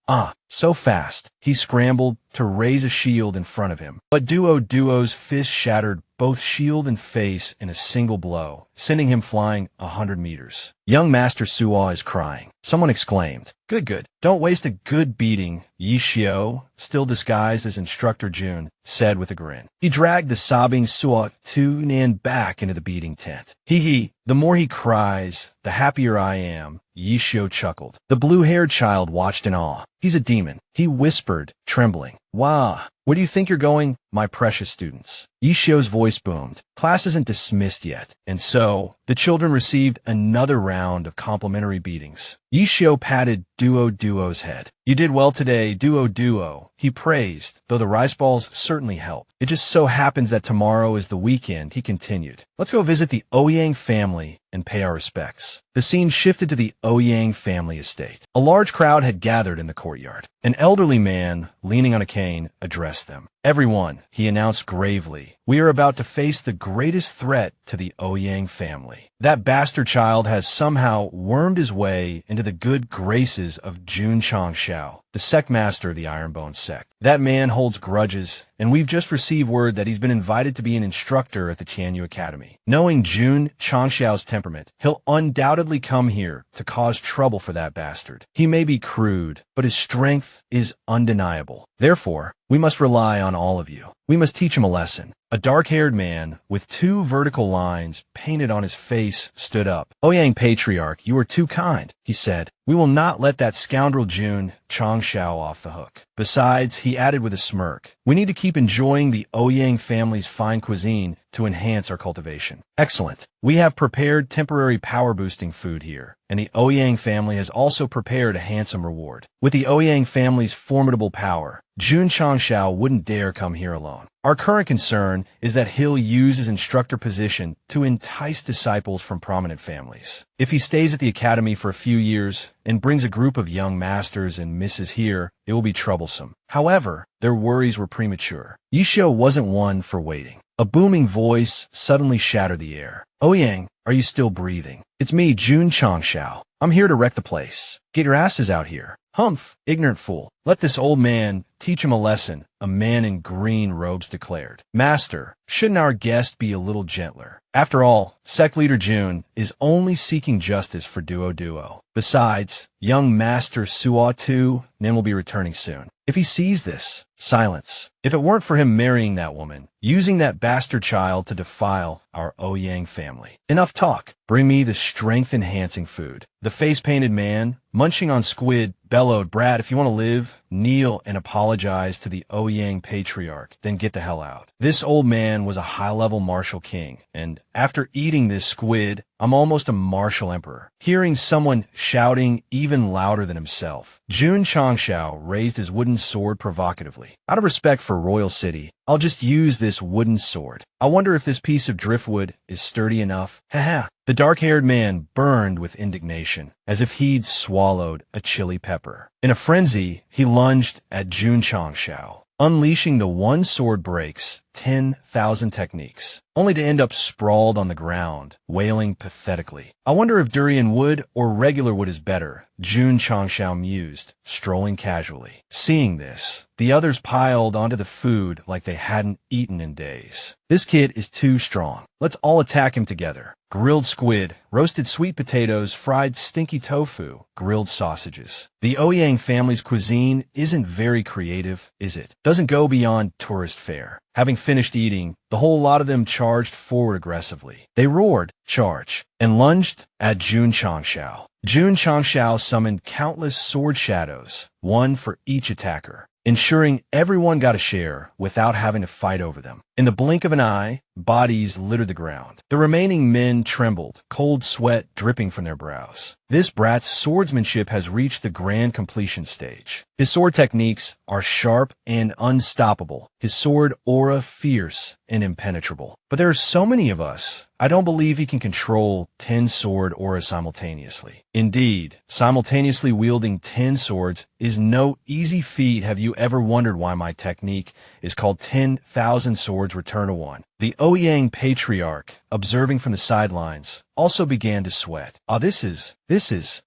[SPEAKER 1] So fast. He scrambled to raise a shield in front of him, but Duo's fist shattered both shield and face in a single blow, sending him flying 100 meters. Young Master Suo is crying. Someone exclaimed. Good. Don't waste a good beating, Yishio, still disguised as Instructor Jun, said with a grin. He dragged the sobbing Suo Tunin back into the beating tent. The more he cries, the happier I am, Yishio chuckled. The blue-haired child watched in awe. He's a demon, he whispered, trembling. Wow, where do you think you're going, my precious students? Yishio's voice boomed. Class isn't dismissed yet, and so the children received another round of complimentary beatings. Yishio patted Duo's head. You did well today, Duo, he praised, though the rice balls certainly helped. It just so happens that tomorrow is the weekend, he continued. Let's go visit the Ouyang family and pay our respects. The scene shifted to the Ouyang family estate. A large crowd had gathered in the courtyard. An elderly man, leaning on a cane, addressed them. Everyone, he announced gravely, we are about to face the greatest threat to the Ouyang family. That bastard child has somehow wormed his way into the good graces of Jun Changshao, the sect master of the Iron Bone sect. That man holds grudges, and we've just received word that he's been invited to be an instructor at the Tianyu Academy. Knowing Jun Changshao's temperament, he'll undoubtedly come here to cause trouble for that bastard. He may be crude, but his strength is undeniable. Therefore, we must rely on all of you. We must teach him a lesson. A dark-haired man with two vertical lines painted on his face stood up. "Ouyang Patriarch, you are too kind," he said. "We will not let that scoundrel Jun Chongshao off the hook." Besides, he added with a smirk, "we need to keep enjoying the Ouyang family's fine cuisine to enhance our cultivation." "Excellent. We have prepared temporary power-boosting food here, and the Ouyang family has also prepared a handsome reward. With the Ouyang family's formidable power, Jun Chongshao wouldn't dare come here alone. Our current concern is that he'll use his instructor position to entice disciples from prominent families. If he stays at the academy for a few years and brings a group of young masters and misses here, it will be troublesome." However, their worries were premature. Yishou wasn't one for waiting. A booming voice suddenly shattered the air. "Ouyang, are you still breathing? It's me, Jun Chongshao. I'm here to wreck the place. Get your asses out here." "Humph, ignorant fool. Let this old man teach him a lesson," a man in green robes declared. "Master, shouldn't our guest be a little gentler? After all, sect leader Jun is only seeking justice for Duo Duo. Besides, young Master Suo Tu Nim will be returning soon. If he sees this, silence. If it weren't for him marrying that woman, using that bastard child to defile our Ouyang family. Enough talk. Bring me the strength-enhancing food." The face-painted man, munching on squid, bellowed, "Brad, if you want to live, kneel and apologize to the Ouyang Patriarch, then get the hell out." This old man was a high-level martial king, and after eating this squid, I'm almost a martial emperor. Hearing someone shouting even louder than himself, Jun Chongshao raised his wooden sword provocatively. "Out of respect for Royal City, I'll just use this wooden sword. I wonder if this piece of driftwood is sturdy enough." "Ha." The dark-haired man burned with indignation, as if he'd swallowed a chili pepper. In a frenzy, he lunged at Jun Chongshao, unleashing the one sword breaks 10,000 techniques, only to end up sprawled on the ground, wailing pathetically. "I wonder if durian wood or regular wood is better," Jun Chongshao mused, strolling casually. Seeing this, the others piled onto the food like they hadn't eaten in days. "This kid is too strong. Let's all attack him together." Grilled squid, roasted sweet potatoes, fried stinky tofu, grilled sausages. The Ouyang family's cuisine isn't very creative, is it? Doesn't go beyond tourist fare. Having finished eating, the whole lot of them charged forward aggressively. They roared, "Charge!" and lunged at Jun Chongshao. Jun Chongshao summoned countless sword shadows, one for each attacker, ensuring everyone got a share without having to fight over them. In the blink of an eye, bodies littered the ground. The remaining men trembled, cold sweat dripping from their brows. This brat's swordsmanship has reached the grand completion stage. His sword techniques are sharp and unstoppable. His sword aura fierce and impenetrable. But there are so many of us, I don't believe he can control 10 sword auras simultaneously. Indeed, simultaneously wielding 10 swords is no easy feat. Have you ever wondered why my technique is called 10,000 swords return to one? The Ouyang Patriarch, observing from the sidelines, also began to sweat. This is...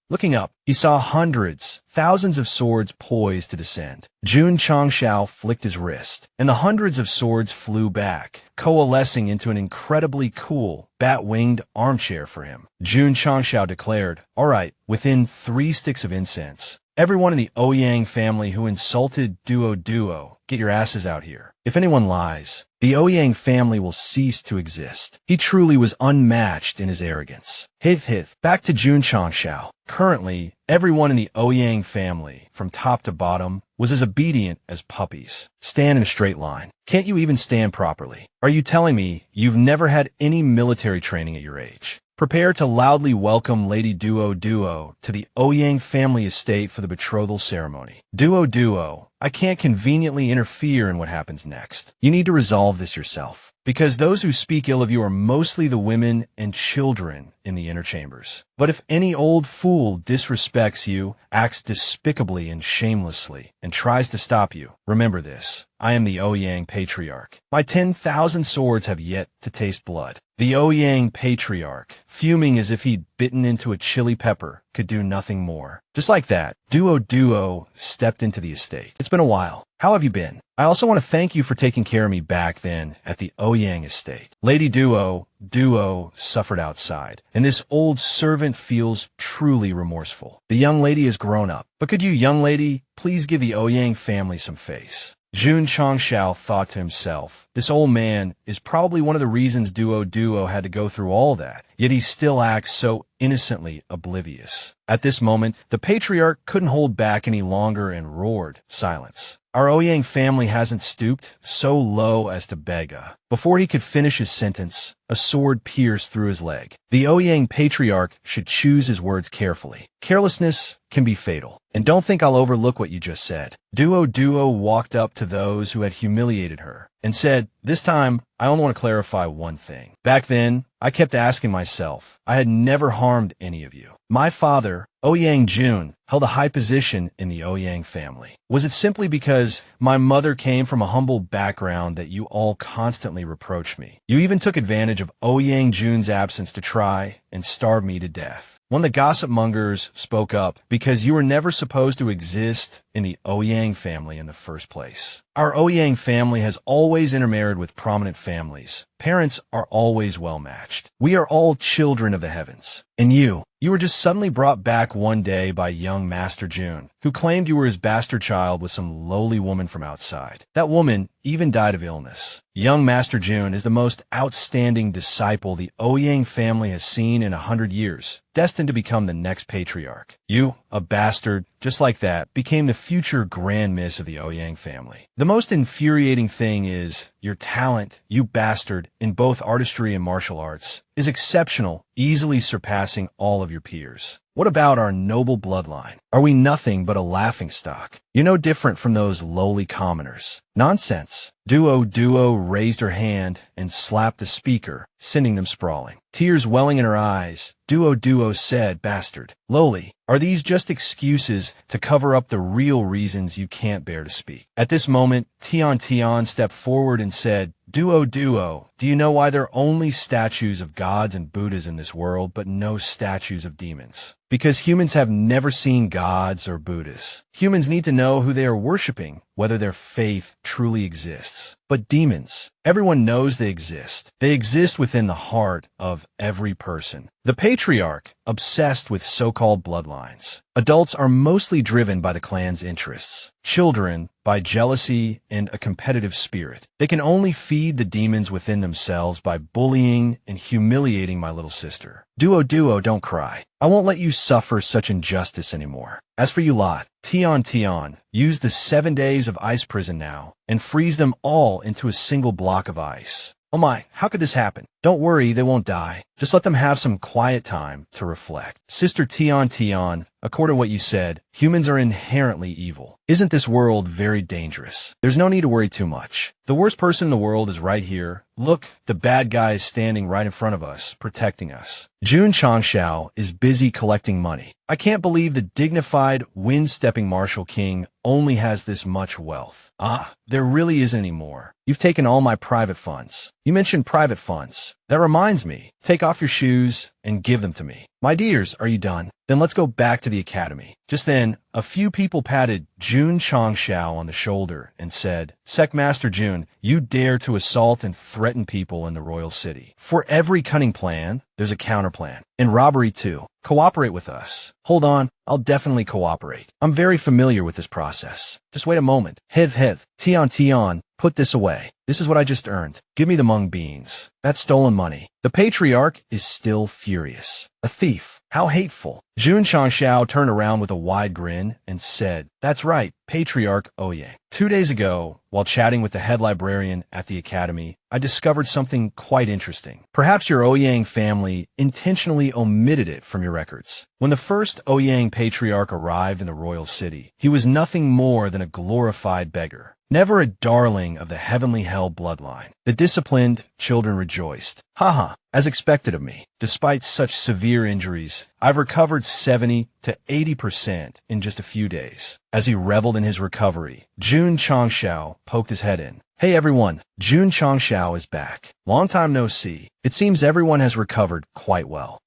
[SPEAKER 1] Looking up, he saw hundreds, thousands of swords poised to descend. Jun Chongshao flicked his wrist, and the hundreds of swords flew back, coalescing into an incredibly cool, bat-winged armchair for him. Jun Chongshao declared, "All right, within 3 sticks of incense, everyone in the Ouyang family who insulted Duo Duo, get your asses out here. If anyone lies, the Ouyang family will cease to exist." He truly was unmatched in his arrogance. Hith. Back to Jun Chongshao. Currently, everyone in the Ouyang family, from top to bottom, was as obedient as puppies. Stand in a straight line. Can't you even stand properly? Are you telling me you've never had any military training at your age? Prepare to loudly welcome Lady Duo Duo to the Ouyang family estate for the betrothal ceremony. Duo Duo, I can't conveniently interfere in what happens next. You need to resolve this yourself, because those who speak ill of you are mostly the women and children in the inner chambers. But if any old fool disrespects you, acts despicably and shamelessly, and tries to stop you, remember this. I am the Ouyang Patriarch. My 10,000 swords have yet to taste blood. The Ouyang Patriarch, fuming as if he'd bitten into a chili pepper, could do nothing more. Just like that, Duo Duo stepped into the estate. "It's been a while. How have you been? I also want to thank you for taking care of me back then at the Ouyang estate." Lady Duo suffered outside, and this old servant feels truly remorseful. The young lady has grown up, but could you, young lady, please give the Ouyang family some face? Jun Chongshao thought to himself, This old man is probably one of the reasons Duo had to go through all that, yet he still acts so innocently oblivious. At this moment, the patriarch couldn't hold back any longer and roared, "Silence! Our Ouyang family hasn't stooped so low as to beg." Before he could finish his sentence, a sword pierced through his leg. The Ouyang patriarch should choose his words carefully. Carelessness can be fatal. And don't think I'll overlook what you just said. Duo walked up to those who had humiliated her and said, "This time, I only want to clarify one thing. Back then, I kept asking myself, I had never harmed any of you. My father, Ouyang Jun, held a high position in the Ouyang family. Was it simply because my mother came from a humble background that you all constantly reproached me? You even took advantage of Ouyang Jun's absence to try and starve me to death. One of the gossip mongers spoke up because you were never supposed to exist in the Ouyang family in the first place. Our Ouyang family has always intermarried with prominent families. Parents are always well-matched. We are all children of the heavens. And you were just suddenly brought back one day by young Master Jun, who claimed you were his bastard child with some lowly woman from outside. That woman even died of illness. Young Master Jun is the most outstanding disciple the Ouyang family has seen in 100 years, destined to become the next patriarch. You, a bastard, just like that, became the future Grand Miss of the Ouyang family. The most infuriating thing is your talent, you bastard, in both artistry and martial arts, is exceptional, easily surpassing all of your peers. What about our noble bloodline? Are we nothing but a laughingstock? You're no different from those lowly commoners. Nonsense. Duo raised her hand and slapped the speaker, sending them sprawling. Tears welling in her eyes, Duo said, "Bastard, lowly, are these just excuses to cover up the real reasons you can't bear to speak?" At this moment, Tian stepped forward and said, Duo, do you know why there are only statues of gods and Buddhas in this world, but no statues of demons? Because humans have never seen gods or Buddhas. Humans need to know who they are worshiping, whether their faith truly exists. But demons, everyone knows they exist. They exist within the heart of every person. The patriarch, obsessed with so-called bloodlines. Adults are mostly driven by the clan's interests. Children, by jealousy and a competitive spirit. They can only feed the demons within themselves by bullying and humiliating my little sister. Duo, don't cry. I won't let you suffer such injustice anymore. As for you lot, Tian, use the 7 days of ice prison now and freeze them all into a single block of ice. Oh my, how could this happen? Don't worry, they won't die. Just let them have some quiet time to reflect. Sister Tian, according to what you said, humans are inherently evil. Isn't this world very dangerous? There's no need to worry too much. The worst person in the world is right here. Look, the bad guy is standing right in front of us, protecting us. Jun Changshao is busy collecting money. I can't believe the dignified, wind-stepping Martial King only has this much wealth. There really isn't any more. You've taken all my private funds. You mentioned private funds. That reminds me. Take off your shoes and give them to me. My dears, are you done? Then let's go back to the academy. Just then, a few people patted Jun Changshao on the shoulder and said, Sect Master Jun, you dare to assault and threaten people in the royal city. For every cunning plan, there's a counterplan. And robbery too. Cooperate with us. Hold on, I'll definitely cooperate. I'm very familiar with this process. Just wait a moment. Tian, put this away. This is what I just earned. Give me the mung beans. That's stolen money. The patriarch is still furious. A thief. How hateful. Jun Changshao turned around with a wide grin and said, That's right, Patriarch Ouyang. 2 days ago, while chatting with the head librarian at the academy, I discovered something quite interesting. Perhaps your Ouyang family intentionally omitted it from your records. When the first Ouyang patriarch arrived in the royal city, he was nothing more than a glorified beggar. Never a darling of the heavenly hell bloodline. The disciplined children rejoiced. As expected of me. Despite such severe injuries, I've recovered 70 to 80% in just a few days. As he reveled in his recovery, Jun Changshao poked his head in. Hey everyone, Jun Changshao is back. Long time no see. It seems everyone has recovered quite well.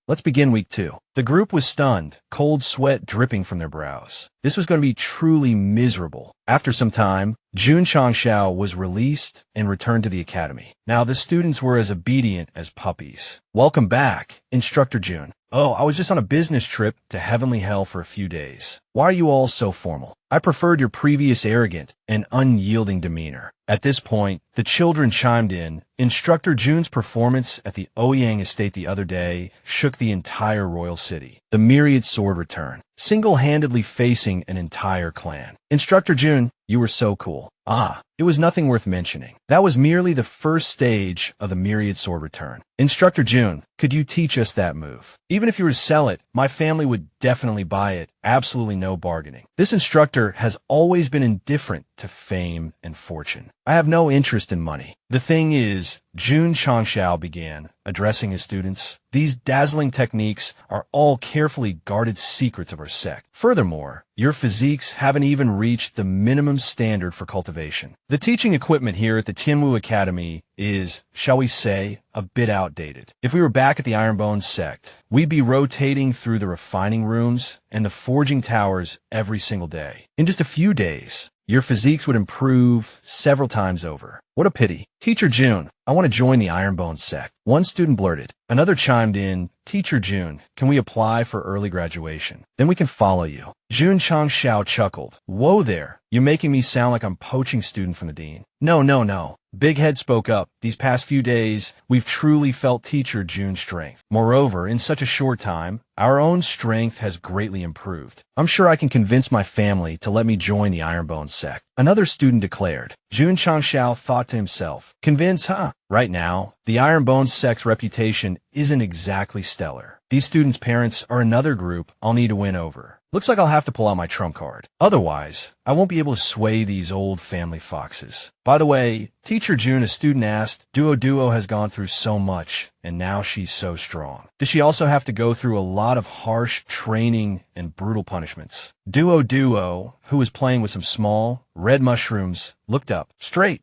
[SPEAKER 1] Let's begin week 2. The group was stunned, cold sweat dripping from their brows. This was going to be truly miserable. After some time, Jun Changshao was released and returned to the academy. Now the students were as obedient as puppies. Welcome back, Instructor Jun. Oh, I was just on a business trip to heavenly hell for a few days. Why are you all so formal? I preferred your previous arrogant and unyielding demeanor. At this point, the children chimed in. Instructor Jun's performance at the Ouyang estate the other day shook the entire royal city. The myriad sword return, single-handedly facing an entire clan. Instructor Jun, you were so cool. Ah, it was nothing worth mentioning. That was merely the first stage of the myriad sword return. Instructor Jun, could you teach us that move? Even if you were to sell it, my family would definitely buy it. Absolutely no bargaining. This instructor has always been indifferent to fame and fortune. I have no interest in money. The thing is, Jun Changshao began, addressing his students, these dazzling techniques are all carefully guarded secrets of our sect. Furthermore, your physiques haven't even reached the minimum standard for cultivation. The teaching equipment here at the Tianwu Academy is, shall we say, a bit outdated. If we were back at the Ironbone sect, we'd be rotating through the refining rooms and the forging towers every single day. In just a few days, your physiques would improve several times over. What a pity. Teacher Jun, I want to join the Ironbone sect. One student blurted. Another chimed in, Teacher Jun, can we apply for early graduation? Then we can follow you. Jun Changshao chuckled. Whoa there, you're making me sound like I'm poaching student from the dean. No. Big Head spoke up. These past few days, we've truly felt Teacher Jun's strength. Moreover, in such a short time, our own strength has greatly improved. I'm sure I can convince my family to let me join the Ironbone sect. Another student declared. Jun Changshao thought to himself, convince, huh? Right now, the Ironbone sect's reputation isn't exactly stellar. These students' parents are another group I'll need to win over. Looks like I'll have to pull out my trump card. Otherwise, I won't be able to sway these old family foxes. By the way, Teacher Jun, a student asked, Duo has gone through so much, and now she's so strong. Does she also have to go through a lot of harsh training and brutal punishments? Duo, who was playing with some small, red mushrooms, looked up. Straight,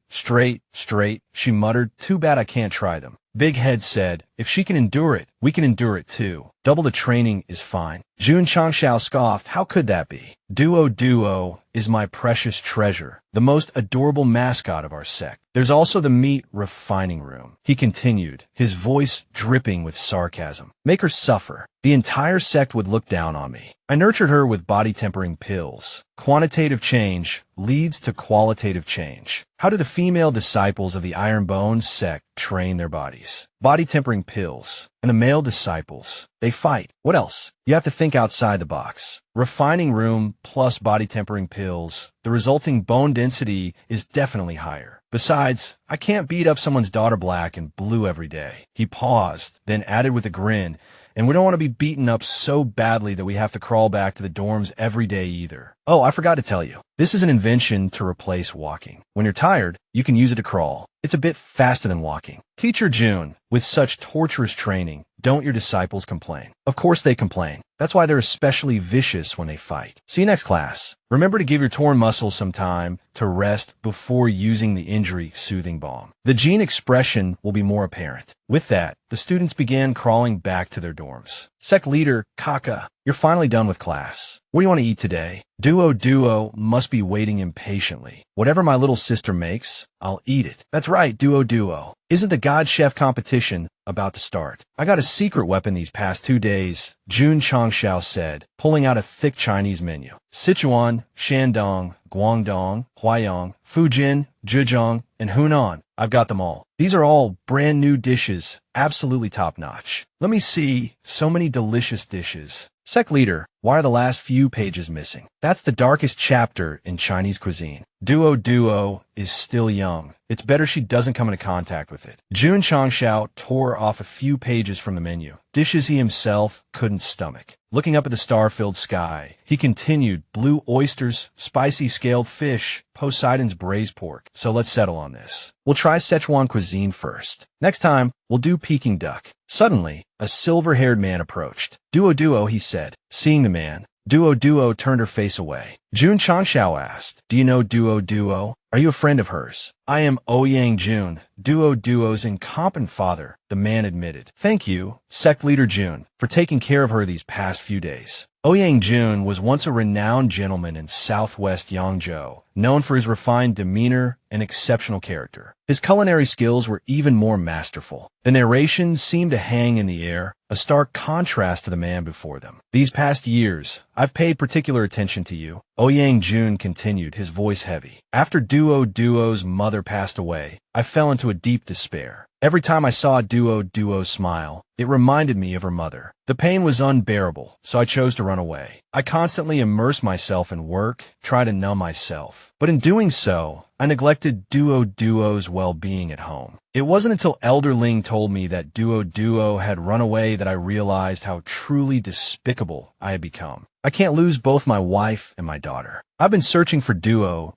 [SPEAKER 1] she muttered, too bad I can't try them. Big Head said, if she can endure it, we can endure it too. Double the training is fine. Jun Changshao scoffed, how could that be? Duo is my precious treasure, the most adorable mascot of our sect. There's also the meat refining room, he continued, his voice dripping with sarcasm. Make her suffer. The entire sect would look down on me. I nurtured her with body-tempering pills. Quantitative change leads to qualitative change. How do the female disciples of the Ironbone sect train their bodies? Body-tempering pills. And the male disciples, they fight. What else? You have to think outside the box. Refining room plus body-tempering pills, the resulting bone density is definitely higher. Besides, I can't beat up someone's daughter black and blue every day. He paused, then added with a grin, and we don't want to be beaten up so badly that we have to crawl back to the dorms every day either. Oh, I forgot to tell you. This is an invention to replace walking. When you're tired, you can use it to crawl. It's a bit faster than walking. Teacher Jun, with such torturous training, don't your disciples complain? Of course they complain. That's why they're especially vicious when they fight. See you next class. Remember to give your torn muscles some time to rest before using the injury-soothing balm. The gene expression will be more apparent. With that, the students began crawling back to their dorms. Sec leader, Kaka, you're finally done with class. What do you want to eat today? Duo must be waiting impatiently. Whatever my little sister makes, I'll eat it. That's right, Duo. Isn't the God Chef competition about to start? I got a secret weapon these past 2 days, Jun Changshao said, pulling out a thick Chinese menu. Sichuan, Shandong, Guangdong, Huayang, Fujian, Zhejiang, and Hunan. I've got them all. These are all brand new dishes, absolutely top-notch. Let me see, so many delicious dishes. Sec leader, why are the last few pages missing? That's the darkest chapter in Chinese cuisine. Duo is still young. It's better she doesn't come into contact with it. Jun Changshao tore off a few pages from the menu, dishes he himself couldn't stomach. Looking up at the star-filled sky, he continued, blue oysters, spicy scaled fish, Poseidon's braised pork. So let's settle on this. We'll try Sichuan cuisine first. Next time, we'll do Peking duck. Suddenly, a silver-haired man approached. Duo, he said. Seeing the man, Duo turned her face away. Jun Changshao asked, do you know Duo? Are you a friend of hers? I am Ouyang Jun, Duo's incompetent father, the man admitted. Thank you, sect leader Jun, for taking care of her these past few days. Ouyang Jun was once a renowned gentleman in southwest Yangzhou, known for his refined demeanor and exceptional character. His culinary skills were even more masterful. The narration seemed to hang in the air, a stark contrast to the man before them. These past years, I've paid particular attention to you, Ouyang Jun continued, his voice heavy. After Duo's mother passed away, I fell into a deep despair. Every time I saw Duo smile, it reminded me of her mother. The pain was unbearable, so I chose to run away. I constantly immersed myself in work, trying to numb myself. But in doing so, I neglected Duo's well-being at home. It wasn't until Elder Ling told me that Duo had run away that I realized how truly despicable I had become. I can't lose both my wife and my daughter. I've been searching for Duo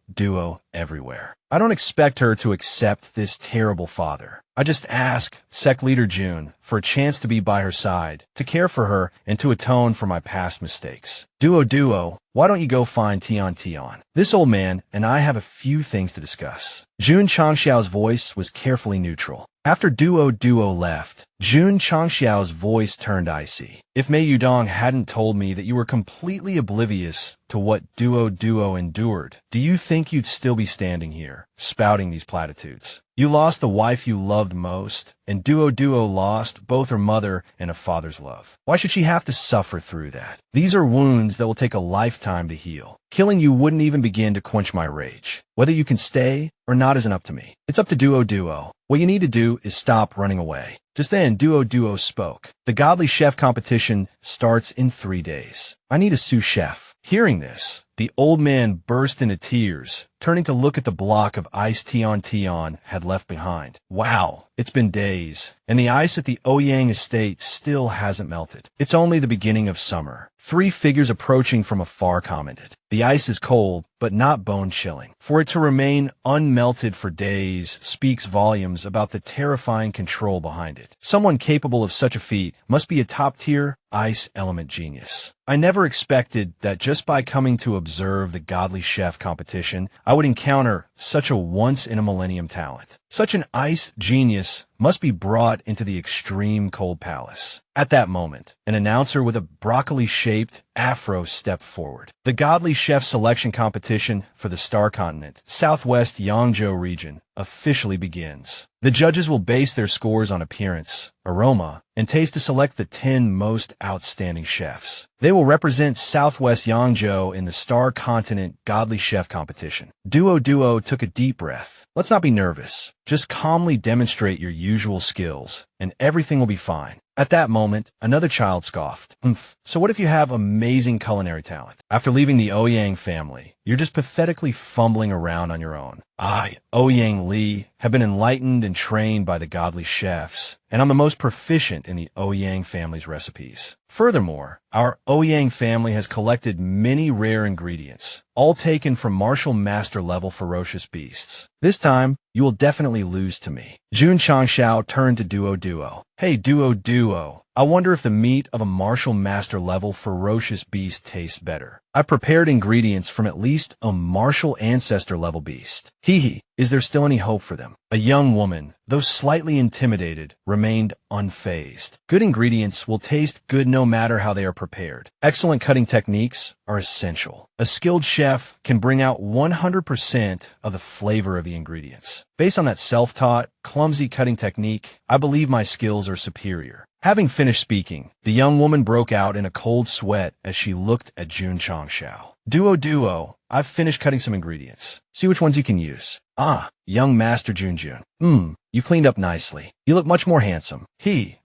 [SPEAKER 1] everywhere. I don't expect her to accept this terrible father. I just ask Sect Leader June for a chance to be by her side, to care for her, and to atone for my past mistakes. Duo, why don't you go find Tian? This old man and I have a few things to discuss. Jun Changxiao's voice was carefully neutral. After Duo left, Jun Changxiao's voice turned icy. If Mei Yudong hadn't told me that you were completely oblivious to what Duo endured, do you think you'd still be standing here, spouting these platitudes? You lost the wife you loved most, and Duo lost both her mother and a father's love. Why should she have to suffer through that? These are wounds that will take a lifetime to heal. Killing you wouldn't even begin to quench my rage. Whether you can stay or not isn't up to me. It's up to Duo. What you need to do is stop running away. Just then, Duo spoke. The Godly Chef competition starts in 3 days. I need a sous chef. Hearing this, the old man burst into tears, turning to look at the block of ice Tian had left behind. Wow, it's been days, and the ice at the Ouyang estate still hasn't melted. It's only the beginning of summer. 3 figures approaching from afar commented. The ice is cold, but not bone-chilling. For it to remain unmelted for days speaks volumes about the terrifying control behind it. Someone capable of such a feat must be a top-tier ice element genius. I never expected that just by coming to observe the Godly Chef competition, I would encounter such a once-in-a-millennium talent. Such an ice genius must be brought into the extreme cold palace. At that moment, an announcer with a broccoli-shaped afro stepped forward. The Godly Chef selection competition for the Star Continent, Southwest Yangzhou region, officially begins. The judges will base their scores on appearance, aroma, and taste to select the 10 most outstanding chefs. They will represent Southwest Yangzhou in the Star Continent Godly Chef competition. Duo took a deep breath. Let's not be nervous. Just calmly demonstrate your usual skills, and everything will be fine. At that moment, another child scoffed. So what if you have amazing culinary talent? After leaving the Ouyang family, you're just pathetically fumbling around on your own. I, Ouyang Li, have been enlightened and trained by the Godly Chefs, and I'm the most proficient in the Ouyang family's recipes. Furthermore, our Ouyang family has collected many rare ingredients, all taken from martial master level ferocious beasts. This time, you will definitely lose to me. Jun Changxiao turned to Duo. Hey Duo, I wonder if the meat of a martial master level ferocious beast tastes better. I prepared ingredients from at least a martial ancestor level beast. Is there still any hope for them? A young woman, though slightly intimidated, remained unfazed. Good ingredients will taste good no matter how they are prepared. Excellent cutting techniques are essential. A skilled chef can bring out 100% of the flavor of the ingredients. Based on that self-taught, clumsy cutting technique, I believe my skills are superior. Having finished speaking, the young woman broke out in a cold sweat as she looked at Jun Changxiao. Duo, I've finished cutting some ingredients. See which ones you can use. Young Master Jun. You've cleaned up nicely. You look much more handsome.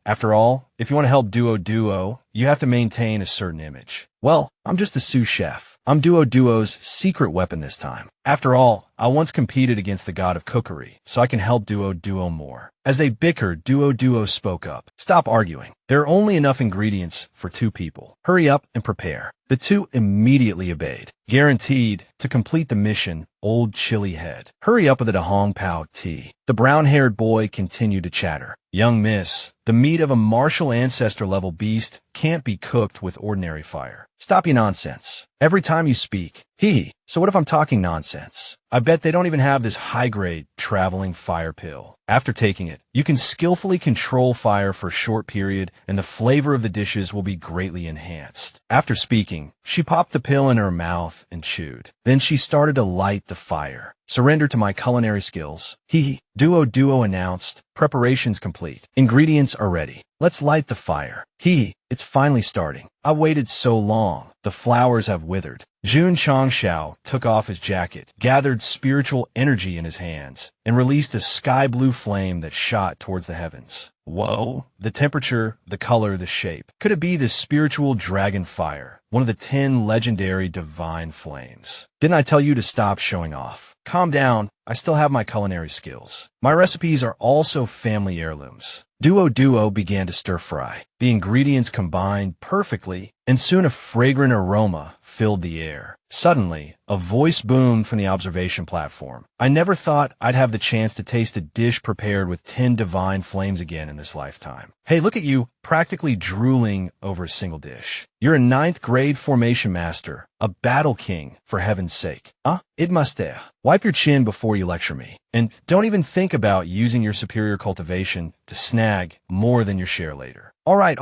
[SPEAKER 1] After all, if you want to help Duo, you have to maintain a certain image. Well, I'm just the sous chef. I'm Duo's secret weapon this time. After all, I once competed against the god of cookery, so I can help Duo more. As they bickered, Duo spoke up. Stop arguing. There are only enough ingredients for 2 people. Hurry up and prepare. The 2 immediately obeyed. Guaranteed to complete the mission, Old Chili Head. Hurry up with the Hong Pao tea. The brown-haired boy continued to chatter. Young miss, the meat of a martial ancestor level beast can't be cooked with ordinary fire. Stop your nonsense. Every time you speak, Hee. So what if I'm talking nonsense? I bet they don't even have this high-grade traveling fire pill. After taking it, you can skillfully control fire for a short period, and the flavor of the dishes will be greatly enhanced. After speaking, she popped the pill in her mouth and chewed. Then she started to light the fire. Surrender to my culinary skills. Hee. Duo announced. Preparations complete. Ingredients are ready. Let's light the fire. Hee. It's finally starting. I waited so long. The flowers have withered. Jun Changshao took off his jacket, gathered spiritual energy in his hands, and released a sky-blue flame that shot towards the heavens. Whoa! The temperature, the color, the shape. Could it be the spiritual dragon fire, one of the 10 legendary divine flames? Didn't I tell you to stop showing off? Calm down. I still have my culinary skills. My recipes are also family heirlooms. Duo began to stir-fry. The ingredients combined perfectly, and soon a fragrant aroma filled the air. Suddenly, a voice boomed from the observation platform. I never thought I'd have the chance to taste a dish prepared with 10 divine flames again in this lifetime. Hey, look at you, practically drooling over a single dish. You're a 9th grade formation master, a battle king, for heaven's sake. It must there. Wipe your chin before you lecture me. And don't even think about using your superior cultivation to snag more than your share later. All right.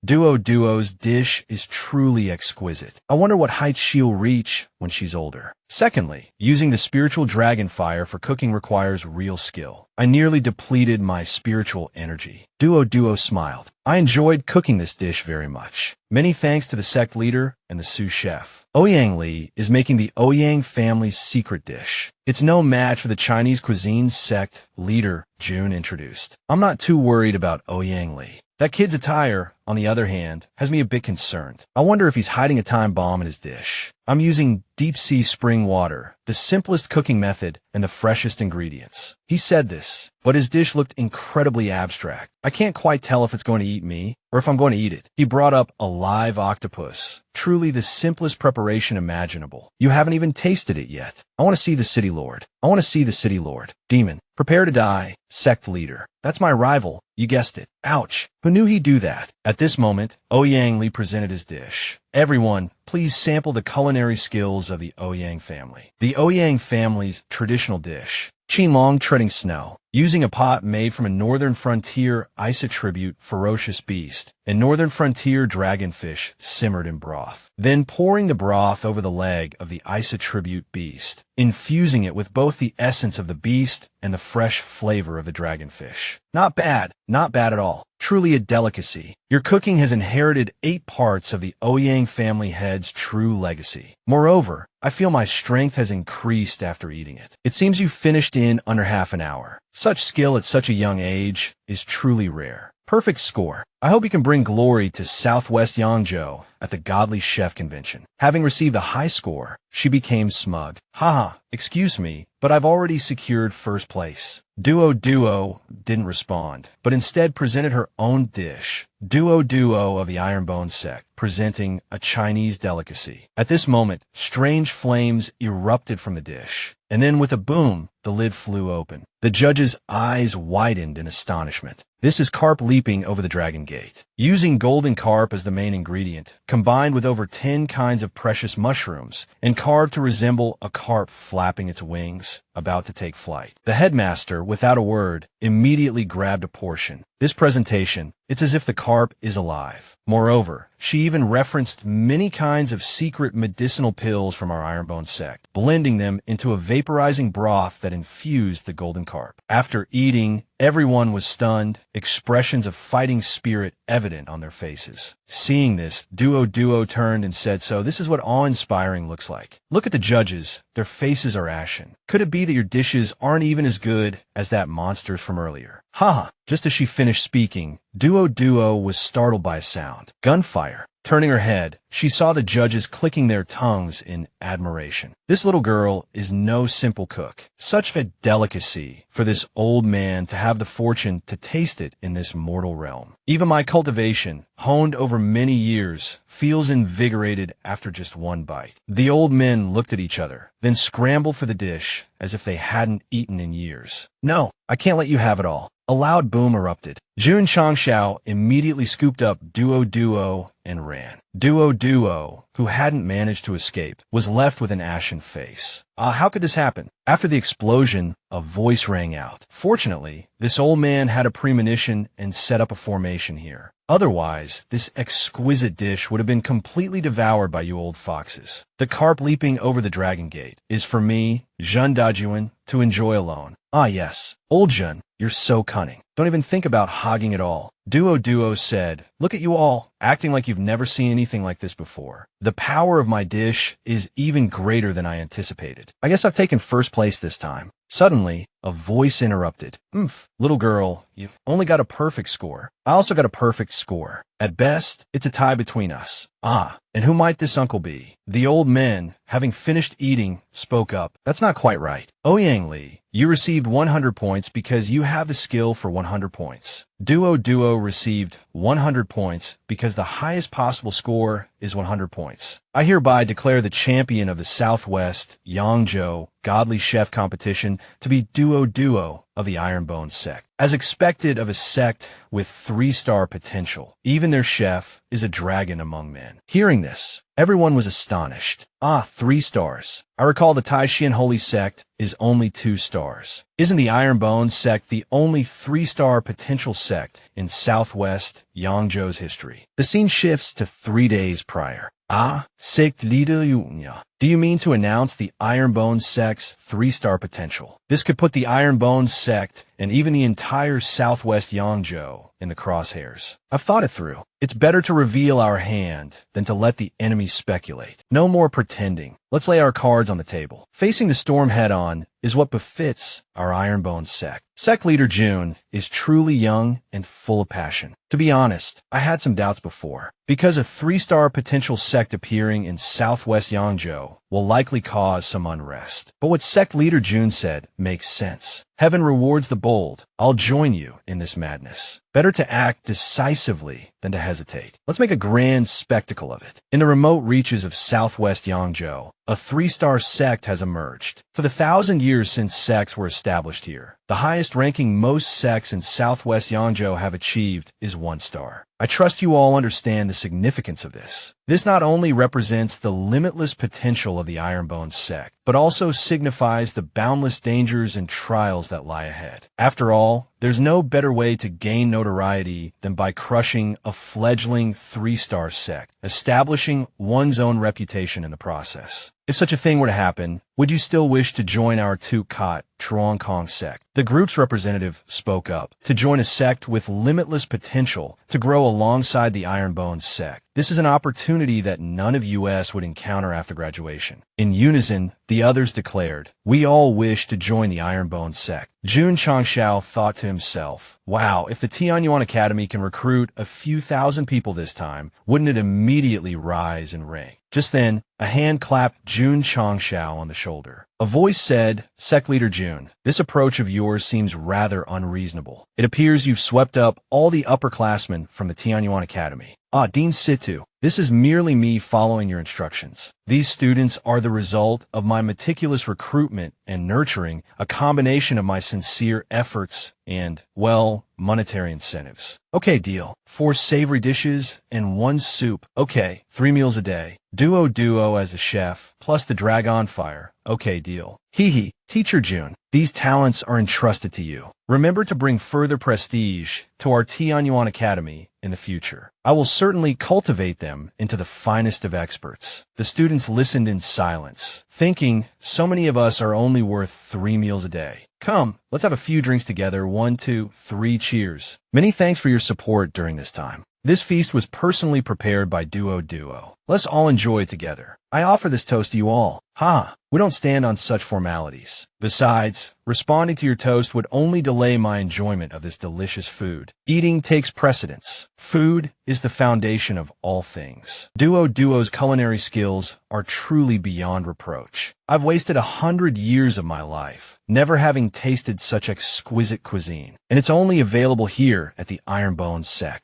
[SPEAKER 1] Duo's dish is truly exquisite. I wonder what height she'll reach when she's older. Secondly, using the spiritual dragon fire for cooking requires real skill. I nearly depleted my spiritual energy. Duo smiled. I enjoyed cooking this dish very much. Many thanks to the sect leader and the sous chef. Ouyang Li is making the Ouyang family's secret dish. It's no match for the Chinese cuisine sect leader Jun introduced. I'm not too worried about Ouyang Li. That kid's attire, on the other hand, has me a bit concerned. I wonder if he's hiding a time bomb in his dish. I'm using deep-sea spring water, the simplest cooking method and the freshest ingredients. He said this, but his dish looked incredibly abstract. I can't quite tell if it's going to eat me or if I'm going to eat it. He brought up a live octopus, truly the simplest preparation imaginable. You haven't even tasted it yet. I want to see the city lord. Demon, prepare to die, sect leader. That's my rival. You guessed it. Ouch. Who knew he'd do that? At this moment, Ouyang Li presented his dish. Everyone, please sample the culinary skills of the Ouyang family. The Ouyang family's traditional dish, Qinlong treading snow, using a pot made from a Northern Frontier isotribute ferocious beast, and Northern Frontier dragonfish simmered in broth. Then pouring the broth over the leg of the isotribute beast, infusing it with both the essence of the beast and the fresh flavor of the dragonfish. Not bad at all. Truly a delicacy. Your cooking has inherited 8 parts of the Ouyang family head's true legacy. Moreover, I feel my strength has increased after eating it. It seems you finished in under half an hour. Such skill at such a young age is truly rare. Perfect score. I hope you can bring glory to Southwest Yangzhou at the Godly Chef Convention. Having received a high score, she became smug. Haha, excuse me, but I've already secured first place. Duo didn't respond, but instead presented her own dish. Duo of the Ironbone sect, presenting a Chinese delicacy. At this moment, strange flames erupted from the dish, and then with a boom, the lid flew open. The judge's eyes widened in astonishment. This is carp leaping over the dragon gate. Using golden carp as the main ingredient, combined with over 10 kinds of precious mushrooms, and carved to resemble a carp flapping its wings, about to take flight. The headmaster, without a word, immediately grabbed a portion. This presentation, it's as if the carp is alive. Moreover, she even referenced many kinds of secret medicinal pills from our Ironbone sect, blending them into a vaporizing broth that infused the golden carp. After eating, everyone was stunned, expressions of fighting spirit evident on their faces. Seeing this, Duo turned and said, "So this is what awe-inspiring looks like. Look at the judges. Their faces are ashen. Could it be that your dishes aren't even as good as that monster's from earlier?" Haha. Just as she finished speaking, Duo was startled by a sound. Gunfire. Turning her head, she saw the judges clicking their tongues in admiration. This little girl is no simple cook. Such a delicacy for this old man to have the fortune to taste it in this mortal realm. Even my cultivation, honed over many years, feels invigorated after just one bite. The old men looked at each other, then scrambled for the dish as if they hadn't eaten in years. "No, I can't let you have it all. A loud boom erupted. Jun Changshao immediately scooped up Duo and ran. Duo, who hadn't managed to escape, was left with an ashen face. How could this happen? After the explosion, a voice rang out. Fortunately, this old man had a premonition and set up a formation here. Otherwise, this exquisite dish would have been completely devoured by you old foxes. The carp leaping over the dragon gate is for me, Jun Dajuan, to enjoy alone. Ah yes, old Jun, you're so cunning. Don't even think about hogging it all. Duo said, look at you all, acting like you've never seen anything like this before. The power of my dish is even greater than I anticipated. I guess I've taken first place this time. Suddenly, a voice interrupted. Little girl, you only got a perfect score. I also got a perfect score. At best, it's a tie between us. And who might this uncle be? The old man, having finished eating, spoke up. That's not quite right. Ouyang Li, you received 100 points because you have the skill for 100 points. Duo received 100 points because the highest possible score is 100 points. I hereby declare the champion of the Southwest Yangzhou Godly Chef competition to be Duo of the Ironbone sect. As expected of a sect with 3-star potential, even their chef is a dragon among men. Hearing this, everyone was astonished. 3 stars. I recall the Taishan Holy Sect is only 2 stars. Isn't the Ironbone sect the only 3-star potential sect in Southwest Yangzhou's history? The scene shifts to 3 days prior. Sect Leader Yunya. Do you mean to announce the Ironbone sect's 3-star potential? This could put the Ironbone sect and even the entire Southwest Yangzhou in the crosshairs. I've thought it through. It's better to reveal our hand than to let the enemy speculate. No more pretending. Let's lay our cards on the table. Facing the storm head-on is what befits our Ironbone sect. Sect leader June is truly young and full of passion. To be honest, I had some doubts before, because a 3-star potential sect appearing in Southwest Yangzhou will likely cause some unrest. But what sect leader June said makes sense. Heaven rewards the bold. I'll join you in this madness. Better to act decisively than to hesitate. Let's make a grand spectacle of it. In the remote reaches of Southwest Yangzhou, a 3-star sect has emerged. For the 1,000 years since sects were established here, the highest ranking most sects in Southwest Yangzhou have achieved is 1 star. I trust you all understand the significance of this. This not only represents the limitless potential of the Ironbone sect, but also signifies the boundless dangers and trials that lie ahead. After all, there's no better way to gain notoriety than by crushing a fledgling 3-star sect, establishing one's own reputation in the process. If such a thing were to happen, would you still wish to join our two-cot Truong Kong sect? The group's representative spoke up. To join a sect with limitless potential to grow alongside the Ironbone sect. This is an opportunity that none of US would encounter after graduation. In unison, the others declared, we all wish to join the Ironbone sect. Jun Changshao thought to himself, wow, if the Tianyuan Academy can recruit a few thousand people this time, wouldn't it immediately rise in rank? Just then, a hand clapped Jun Changshao on the shoulder. A voice said, Sect Leader Jun, this approach of yours seems rather unreasonable. It appears you've swept up all the upperclassmen from the Tianyuan Academy. Dean Situ, this is merely me following your instructions. These students are the result of my meticulous recruitment and nurturing, a combination of my sincere efforts and, well, monetary incentives. Okay, deal. 4 savory dishes and 1 soup. Okay, 3 meals a day. Duo as a chef, plus the Dragon Fire. Okay, deal. Hee. Teacher June, these talents are entrusted to you. Remember to bring further prestige to our Tianyuan Academy in the future. I will certainly cultivate them into the finest of experts. The students listened in silence, thinking so many of us are only worth 3 meals a day. Come, let's have a few drinks together. 1, 2, 3, cheers. Many thanks for your support during this time. This feast was personally prepared by Duo. Let's all enjoy it together. I offer this toast to you all. We don't stand on such formalities. Besides, responding to your toast would only delay my enjoyment of this delicious food. Eating takes precedence. Food is the foundation of all things. Duo's culinary skills are truly beyond reproach. I've wasted 100 years of my life, never having tasted such exquisite cuisine, and it's only available here at the Ironbone sect.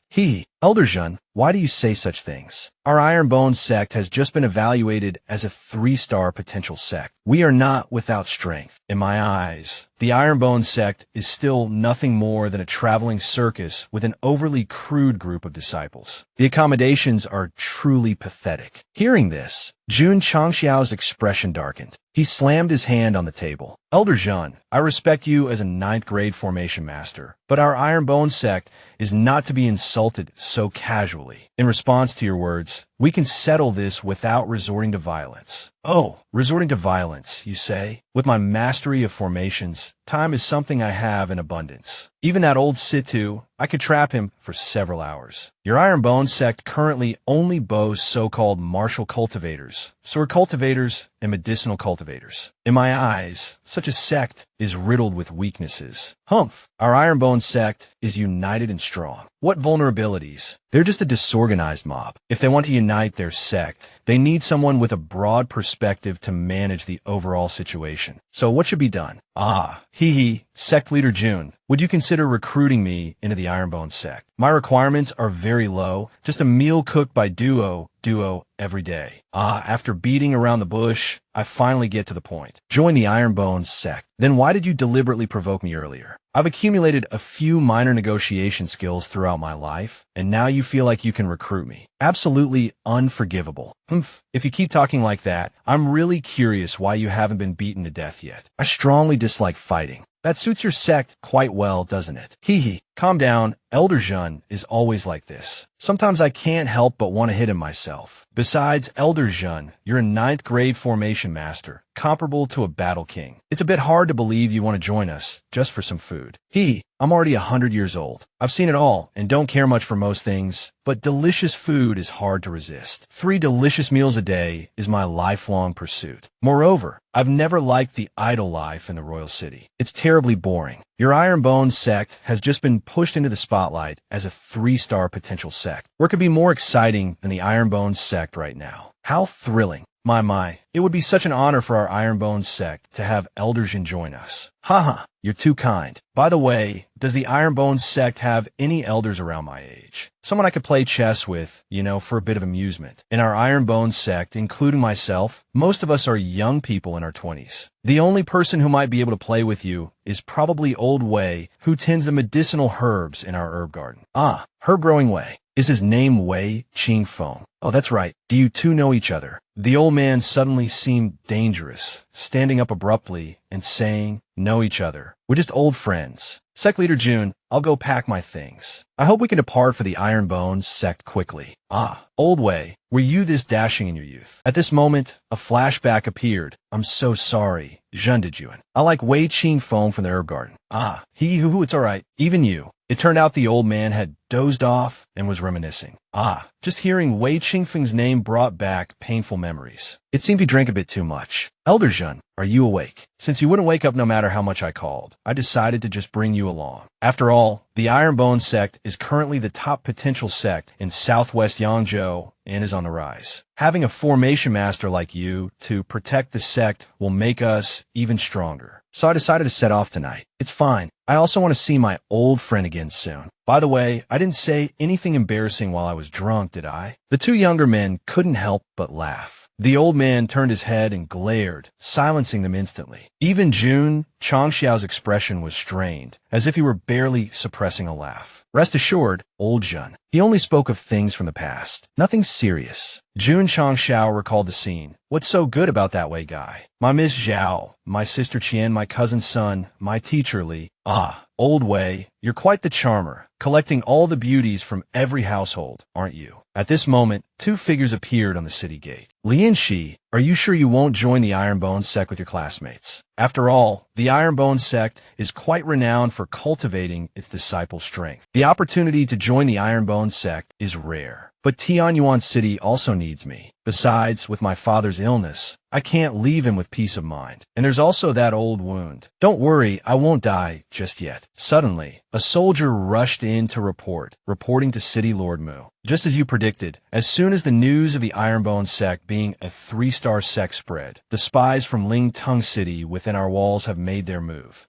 [SPEAKER 1] Elder Jun, why do you say such things? Our Ironbone sect has just been evaluated as a 3-star potential sect. We are not without strength. In my eyes, the Ironbone sect is still nothing more than a traveling circus with an overly crude group of disciples. The accommodations are truly pathetic. Hearing this, Jun Changxiao's expression darkened. He slammed his hand on the table. Elder Jun, I respect you as a ninth-grade formation master, but our Ironbone sect is not to be insulted so casually. In response to your words, we can settle this without resorting to violence. Oh, resorting to violence, you say? With my mastery of formations, time is something I have in abundance. Even that old Situ, I could trap him for several hours. Your Ironbone sect currently only boasts so-called martial cultivators, sword cultivators, and medicinal cultivators. In my eyes, such a sect is riddled with weaknesses. Humph! Our Ironbone sect is united and strong. What vulnerabilities? They're just a disorganized mob. If they want to unite their sect, they need someone with a broad perspective to manage the overall situation. So what should be done? Sect Leader Jun, would you consider recruiting me into the Ironbone sect? My requirements are very low, just a meal cooked by duo every day. After beating around the bush, I finally get to the point. Join the Ironbone sect. Then why did you deliberately provoke me earlier? I've accumulated a few minor negotiation skills throughout my life, and now you feel like you can recruit me. Absolutely unforgivable. If you keep talking like that, I'm really curious why you haven't been beaten to death yet. I strongly dislike fighting. That suits your sect quite well, doesn't it? Calm down. Elder Jun is always like this. Sometimes I can't help but want to hit him myself. Besides, Elder Jun, you're a ninth-grade formation master, comparable to a battle king. It's a bit hard to believe you want to join us just for some food. I'm already 100 years old. I've seen it all and don't care much for most things, but delicious food is hard to resist. 3 delicious meals a day is my lifelong pursuit. Moreover, I've never liked the idle life in the royal city. It's terribly boring. Your Ironbone sect has just been pushed into the spotlight as a 3-star potential sect. What could be more exciting than the Ironbone sect right now? How thrilling. My, it would be such an honor for our Ironbone sect to have Elder Jun join us. You're too kind. By the way, does the Ironbone sect have any elders around my age? Someone I could play chess with, for a bit of amusement. In our Ironbone sect, including myself, most of us are young people in our 20s. The only person who might be able to play with you is probably Old Wei, who tends the medicinal herbs in our herb garden. Herb-growing Wei. Is his name Wei Qingfeng? Oh, that's right. Do you two know each other? The old man suddenly seemed dangerous, standing up abruptly and saying, know each other. We're just old friends. Sect Leader Jun, I'll go pack my things. I hope we can depart for the Ironbone sect quickly. Old Wei, were you this dashing in your youth? At this moment, a flashback appeared. I'm so sorry. Jun Jun. I like Wei Qingfeng from the herb garden. It's all right. Even you. It turned out the old man had dozed off and was reminiscing. Just hearing Wei Qingfeng's name brought back painful memories. It seemed he drank a bit too much. Elder Jun, are you awake? Since you wouldn't wake up no matter how much I called, I decided to just bring you along. After all, the Ironbone sect is currently the top potential sect in southwest Yangzhou and is on the rise. Having a formation master like you to protect the sect will make us even stronger. So I decided to set off tonight. It's fine. I also want to see my old friend again soon. By the way, I didn't say anything embarrassing while I was drunk, did I? The 2 younger men couldn't help but laugh. The old man turned his head and glared, silencing them instantly. Even Jun Changxiao's expression was strained, as if he were barely suppressing a laugh. Rest assured, old Jun, he only spoke of things from the past. Nothing serious. Jun Changxiao recalled the scene. What's so good about that Wei guy? My Miss Zhao, my sister Qian, my cousin's son, my teacher Li. Old Wei, you're quite the charmer, collecting all the beauties from every household, aren't you? At this moment, 2 figures appeared on the city gate. Li and Shi, are you sure you won't join the Ironbone sect with your classmates? After all, the Ironbone sect is quite renowned for cultivating its disciples' strength. The opportunity to join the Ironbone sect is rare. But Tianyuan City also needs me. Besides, with my father's illness, I can't leave him with peace of mind. And there's also that old wound. Don't worry, I won't die just yet. Suddenly, a soldier rushed in to reporting to City Lord Mu. Just as you predicted, as soon as the news of the Ironbone sect being a 3-star sect spread, the spies from Lingtung City within our walls have made their move.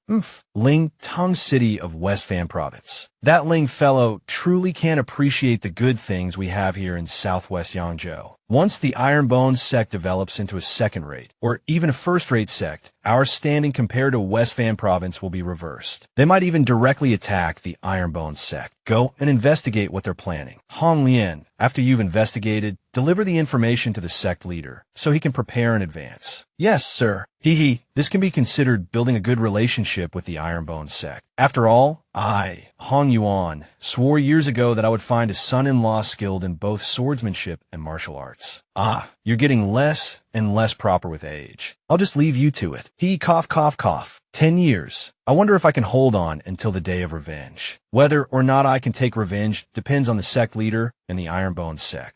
[SPEAKER 1] Lingtung City of West Fan Province. That Ling fellow truly can't appreciate the good things we have here in southwest Yangzhou. Once the Ironbone sect develops into a second-rate, or even a first-rate sect, our standing compared to West Fan Province will be reversed. They might even directly attack the Ironbone sect. Go and investigate what they're planning. Hong Lian, after you've investigated, deliver the information to the sect leader so he can prepare in advance. Yes, sir. This can be considered building a good relationship with the Ironbone sect. After all, I, Hong Yuan, swore years ago that I would find a son-in-law skilled in both swordsmanship and martial arts. You're getting less and less proper with age. I'll just leave you to it. Cough, cough, cough. 10 years. I wonder if I can hold on until the day of revenge. Whether or not I can take revenge depends on the sect leader and the Ironbone sect.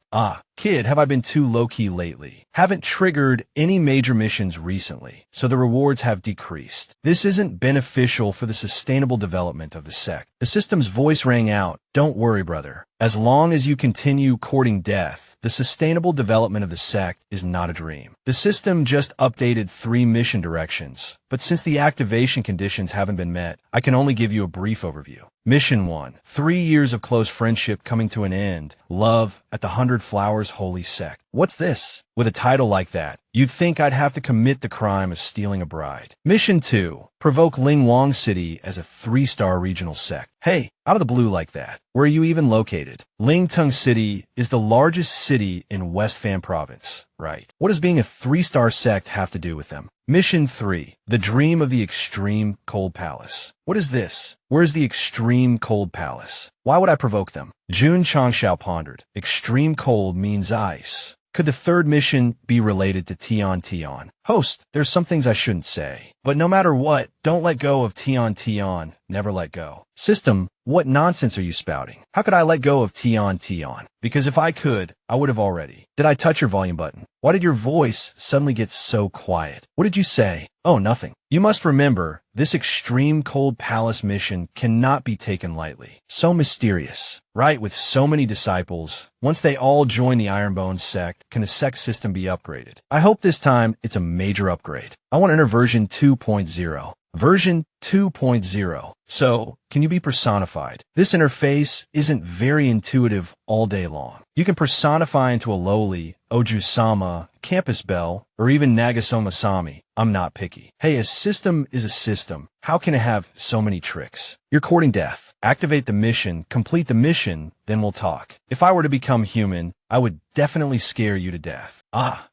[SPEAKER 1] Kid, have I been too low-key lately? Haven't triggered any major missions recently, so the rewards have decreased. This isn't beneficial for the sustainable development of the sect. The system's voice rang out. Don't worry, brother. As long as you continue courting death, the sustainable development of the sect is not a dream. The system just updated 3 mission directions, but since the activation conditions haven't been met, I can only give you a brief overview. Mission 1. 3 years of close friendship coming to an end. Love at the 100 Flowers Holy Sect. What's this? With a title like that, you'd think I'd have to commit the crime of stealing a bride. Mission 2. Provoke Lingwang City as a 3-star regional sect. Hey, out of the blue like that. Where are you even located? Lingtung City is the largest city in West Fan Province, right? What does being a 3-star sect have to do with them? Mission 3. The Dream of the Extreme Cold Palace. What is this? Where's the Extreme Cold Palace? Why would I provoke them? Jun Changshao pondered. Extreme cold means ice. Could the third mission be related to Tian Tian? Host, there's some things I shouldn't say. But no matter what, don't let go of Tian Tian. Never let go. System, what nonsense are you spouting? How could I let go of Tian Tian? Because if I could, I would have already. Did I touch your volume button? Why did your voice suddenly get so quiet? What did you say? Oh, nothing. You must remember, this extreme cold palace mission cannot be taken lightly. So mysterious, right? With so many disciples, once they all join the Ironbone sect, can the sect system be upgraded? I hope this time it's a major upgrade. I want to enter version 2.0. Version 2.0. So, can you be personified? This interface isn't very intuitive all day long. You can personify into a lowly, Oju-sama, Campus Bell, or even Nagasoma-sami. I'm not picky. Hey, a system is a system. How can it have so many tricks? You're courting death. Activate the mission, complete the mission, then we'll talk. If I were to become human, I would definitely scare you to death.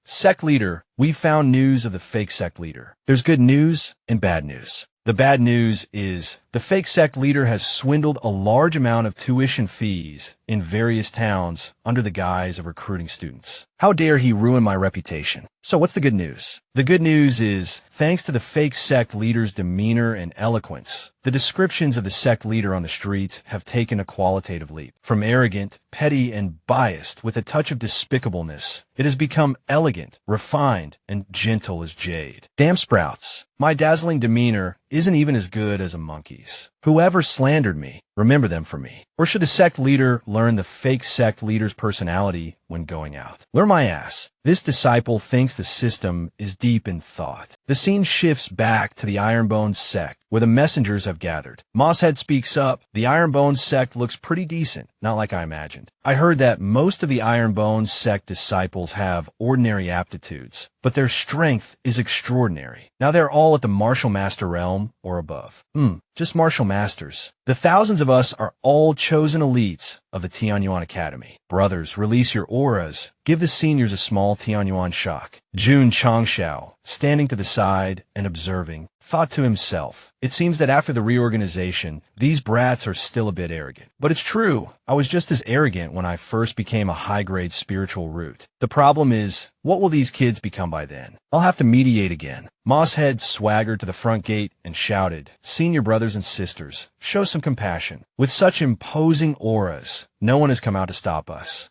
[SPEAKER 1] Sect leader. We found news of the fake sect leader. There's good news and bad news. The bad news is the fake sect leader has swindled a large amount of tuition fees in various towns under the guise of recruiting students. How dare he ruin my reputation? So what's the good news? The good news is, thanks to the fake sect leader's demeanor and eloquence, the descriptions of the sect leader on the streets have taken a qualitative leap. From arrogant, petty, and biased with a touch of despicableness, it has become elegant, refined, and gentle as jade. Damn sprouts. My dazzling demeanor isn't even as good as a monkey's. Whoever slandered me, remember them for me. Or should the sect leader learn the fake sect leader's personality when going out? Learn my ass. This disciple thinks the system is deep in thought. The scene shifts back to the Ironbone sect, where the messengers have gathered. Mosshead speaks up. The Ironbone sect looks pretty decent, not like I imagined. I heard that most of the Ironbone sect disciples have ordinary aptitudes, but their strength is extraordinary. Now they're all at the martial master realm or above. Just martial masters. The thousands of us are all chosen elites of the Tianyuan Academy. Brothers, release your auras. Give the seniors a small Tianyuan shock. Jun Changshao, standing to the side and observing, thought to himself, it seems that after the reorganization, these brats are still a bit arrogant. But it's true, I was just as arrogant when I first became a high-grade spiritual root. The problem is, what will these kids become by then? I'll have to mediate again. Mosshead swaggered to the front gate and shouted, Senior brothers and sisters, show some compassion. With such imposing auras, no one has come out to stop us.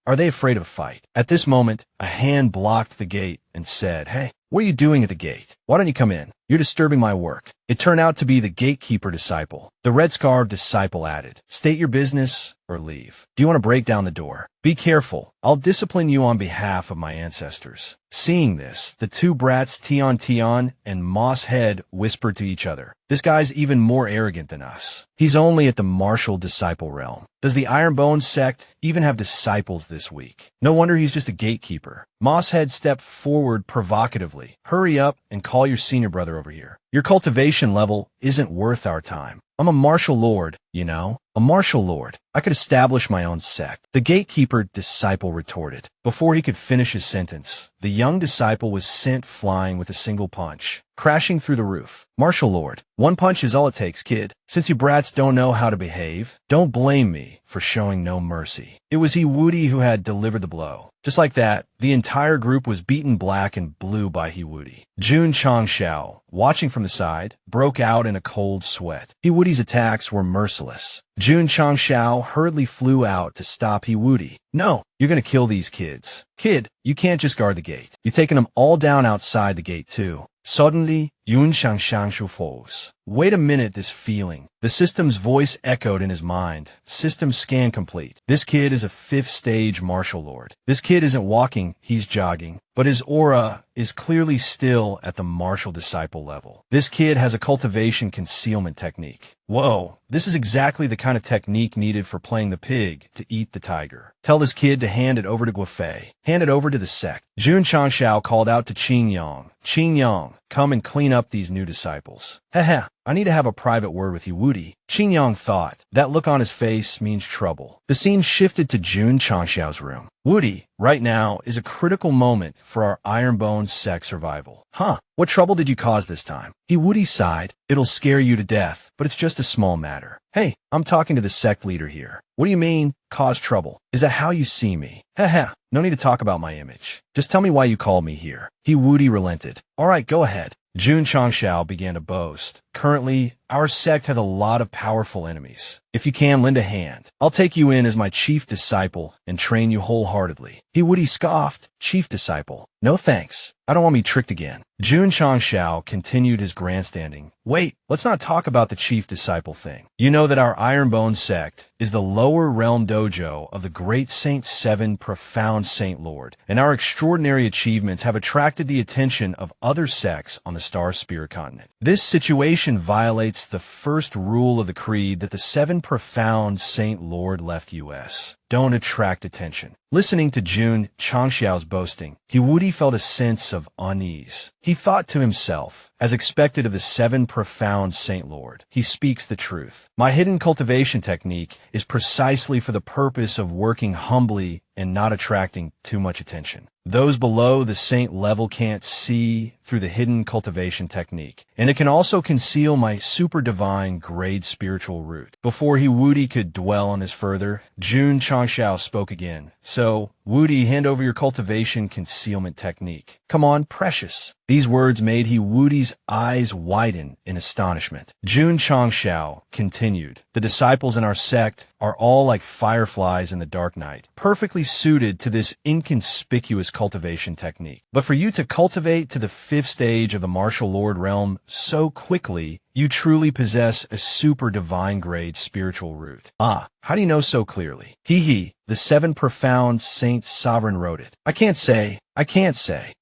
[SPEAKER 1] Are they afraid of a fight? At this moment, a hand blocked the gate and said, Hey, what are you doing at the gate? Why don't you come in? You're disturbing my work. It turned out to be the gatekeeper disciple. The red-scarf disciple added, state your business or leave. Do you want to break down the door? Be careful. I'll discipline you on behalf of my ancestors. Seeing this, the two brats Tion and Moss Head whispered to each other. This guy's even more arrogant than us. He's only at the martial disciple realm. Does the Ironbone sect even have disciples this week? No wonder he's just a gatekeeper. Mosshead stepped forward provocatively. Hurry up and call your senior brother over here. Your cultivation level isn't worth our time. I'm a martial lord, you know? A martial lord. I could establish my own sect. The gatekeeper disciple retorted. Before he could finish his sentence, the young disciple was sent flying with a single punch, crashing through the roof. Martial lord, one punch is all it takes, kid. Since you brats don't know how to behave, don't blame me for showing no mercy. It was Woody who had delivered the blow. Just like that, the entire group was beaten black and blue by Woody. Jun Changshao, watching from the side, broke out in a cold sweat. Woody's attacks were merciless. Jun Changshao hurriedly flew out to stop Woody. No, you're gonna kill these kids. Kid, you can't just guard the gate. You're taking them all down outside the gate too. Suddenly, Yun Shangshangshu falls. Wait a minute, this feeling. The system's voice echoed in his mind. System scan complete. This kid is a 5th stage martial lord. This kid isn't walking, he's jogging. But his aura is clearly still at the martial disciple level. This kid has a cultivation concealment technique. Whoa, this is exactly the kind of technique needed for playing the pig to eat the tiger. Tell this kid to hand it over to Guofei. Hand it over to the sect. Jun Changshao called out to Qing Yang. Qing Yang, come and clean up these new disciples. Heh, I need to have a private word with you, Woody. Qing Yang thought. That look on his face means trouble. The scene shifted to Jun Changshao's room. Woody, right now is a critical moment for our Ironbone sect survival. Huh, what trouble did you cause this time? Woody sighed. It'll scare you to death, but it's just a small matter. Hey, I'm talking to the sect leader here. What do you mean, cause trouble? Is that how you see me? Heh, no need to talk about my image. Just tell me why you called me here. Woody relented. All right, go ahead. Jun Changshao began to boast. Currently, our sect has a lot of powerful enemies. If you can, lend a hand. I'll take you in as my chief disciple and train you wholeheartedly. Woody scoffed. Chief disciple. No thanks. I don't want to be tricked again. Jun Changshao continued his grandstanding. Wait, let's not talk about the chief disciple thing. You know that our Ironbone sect is the lower realm dojo of the great Saint Seven Profound Saint Lord, and our extraordinary achievements have attracted the attention of other sects on the Star Spirit continent. This situation violates the first rule of the creed that the Seven Profound Saint Lord left us. Don't attract attention. Listening to Jun Changshao's boasting, Woody felt a sense of unease. He thought to himself, as expected of the Seven Profound Saint Lord, he speaks the truth. My hidden cultivation technique is precisely for the purpose of working humbly and not attracting too much attention. Those below the saint level can't see through the hidden cultivation technique, and it can also conceal my super divine grade spiritual root. Before Woody could dwell on this further, Jun Changshao spoke again. So, Woody, hand over your cultivation concealment technique. Come on, precious. These words made Woody's eyes widen in astonishment. Jun Changshao continued. The disciples in our sect are all like fireflies in the dark night, perfectly suited to this inconspicuous cultivation technique. But for you to cultivate to the 5th stage of the martial lord realm so quickly, you truly possess a super divine grade spiritual root. Ah, how do you know so clearly? The Seven Profound Saint Sovereign wrote it. I can't say.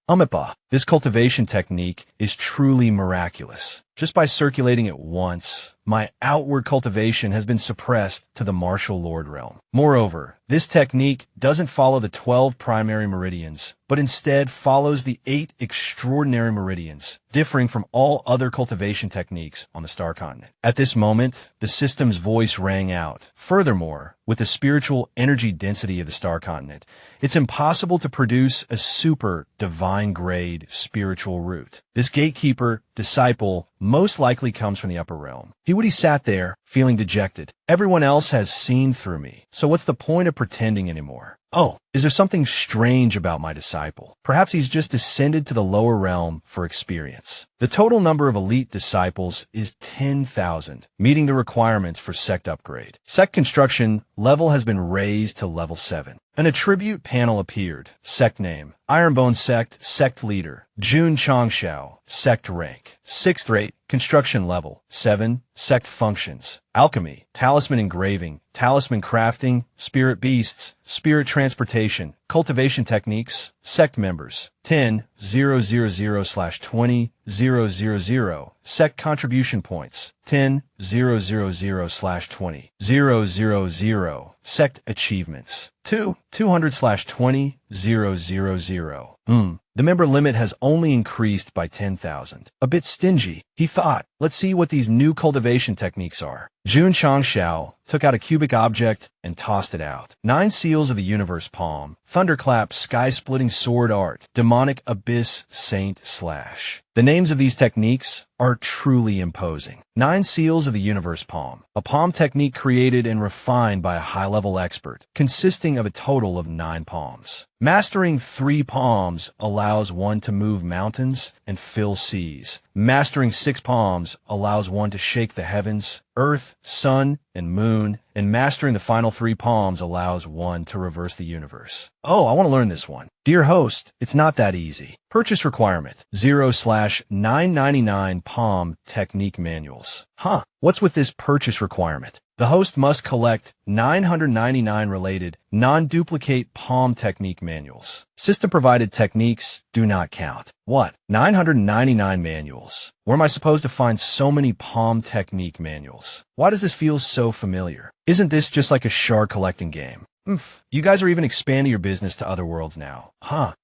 [SPEAKER 1] Umipa, this cultivation technique is truly miraculous. Just by circulating it once, my outward cultivation has been suppressed to the martial lord realm. Moreover, this technique doesn't follow the 12 primary meridians, but instead follows the 8 extraordinary meridians, differing from all other cultivation techniques on the star continent. At this moment, the system's voice rang out. Furthermore, with the spiritual energy density of the star continent, it's impossible to produce a super divine grade spiritual root. This gatekeeper, disciple, most likely comes from the upper realm. Woody sat there, feeling dejected. Everyone else has seen through me, so what's the point of pretending anymore? Oh, is there something strange about my disciple? Perhaps he's just descended to the lower realm for experience. The total number of elite disciples is 10,000, meeting the requirements for sect upgrade. Sect construction level has been raised to level 7. An attribute panel appeared. Sect name, Ironbone Sect, Sect Leader, Jun Changshao, sect rank. 6th rate, construction level. 7, sect functions. Alchemy, talisman engraving, talisman crafting, spirit beasts, spirit transportation, cultivation techniques, sect members. 10,000/20,000, sect contribution points. 10,000/20,000, sect achievements. 200/20,000. The member limit has only increased by 10,000. A bit stingy, he thought. Let's see what these new cultivation techniques are. Jun Changshao took out a cubic object and tossed it out. 9 seals of the universe palm, thunderclap, sky-splitting sword art, demonic abyss, saint slash. The names of these techniques are truly imposing. 9 seals of the universe palm, a palm technique created and refined by a high-level expert, consisting of a total of 9 palms. Mastering 3 palms allows one to move mountains and fill seas. Mastering 6 palms allows one to shake the heavens, earth, sun, and moon, and mastering the final 3 palms allows one to reverse the universe. Oh, I want to learn this one. Dear host, it's not that easy. Purchase requirement, 0/999 palm technique manuals. What's with this purchase requirement? The host must collect 999 related, non-duplicate palm technique manuals. System-provided techniques do not count. What? 999 manuals? Where am I supposed to find so many palm technique manuals? Why does this feel so familiar? Isn't this just like a shard collecting game? You guys are even expanding your business to other worlds now.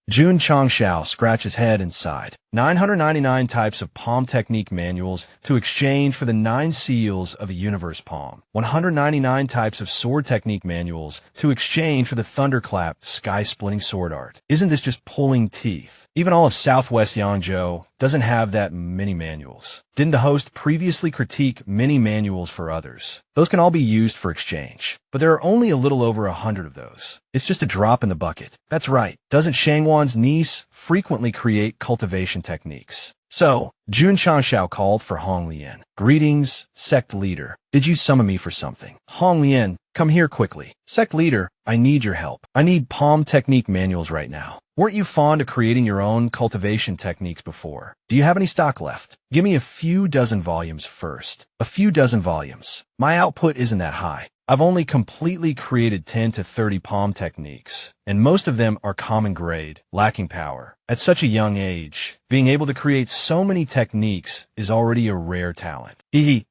[SPEAKER 1] Jun Changshao scratched his head and sighed. 999 types of palm technique manuals to exchange for the 9 seals of a universe palm. 199 types of sword technique manuals to exchange for the thunderclap, sky-splitting sword art. Isn't this just pulling teeth? Even all of Southwest Yangzhou doesn't have that many manuals. Didn't the host previously critique many manuals for others? Those can all be used for exchange, but there are only a little over 100 of those. It's just a drop in the bucket. That's right. Doesn't Shangwan's niece frequently create cultivation techniques? So, Jun Changshao called for Hong Lian. Greetings, sect leader. Did you summon me for something? Hong Lian, come here quickly. Sect leader, I need your help. I need palm technique manuals right now. Weren't you fond of creating your own cultivation techniques before? Do you have any stock left? Give me a few dozen volumes first. A few dozen volumes. My output isn't that high. I've only completely created 10 to 30 palm techniques, and most of them are common grade, lacking power. At such a young age, being able to create so many techniques is already a rare talent.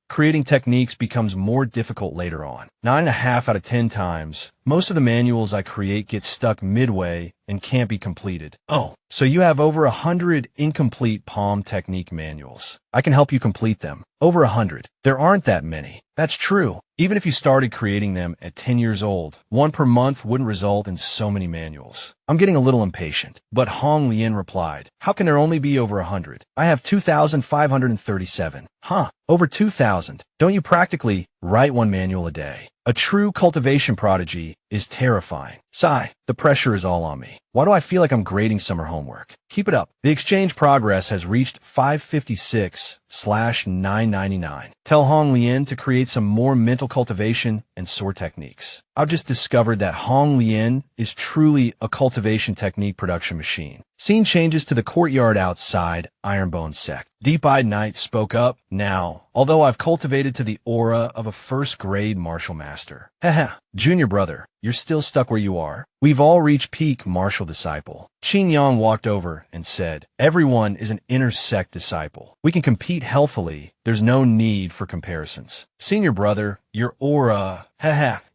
[SPEAKER 1] Creating techniques becomes more difficult later on. 9.5 out of 10 times, most of the manuals I create get stuck midway and can't be completed. Oh, so you have over 100 incomplete palm technique manuals. I can help you complete them. Over 100. There aren't that many. That's true. Even if you started creating them at 10 years old, 1 per month wouldn't result in so many manuals. I'm getting a little impatient. But Hong Lian replied, how can there only be over 100? I have 2,537. Over 2,000. Don't you practically write 1 manual a day? A true cultivation prodigy is terrifying. Sigh, the pressure is all on me. Why do I feel like I'm grading summer homework? Keep it up. The exchange progress has reached 556/999. Tell Hong Lian to create some more mental cultivation and sword techniques. I've just discovered that Hong Lian is truly a cultivation technique production machine. Scene changes to the courtyard outside Ironbone Sect. Deep-eyed Knight spoke up. Now, although I've cultivated to the aura of a first-grade martial master. Junior brother, you're still stuck where you are. We've all reached peak martial disciple. Qin Yang walked over and said, everyone is an inner sect disciple. We can compete healthily. There's no need for comparisons. Senior brother, your aura,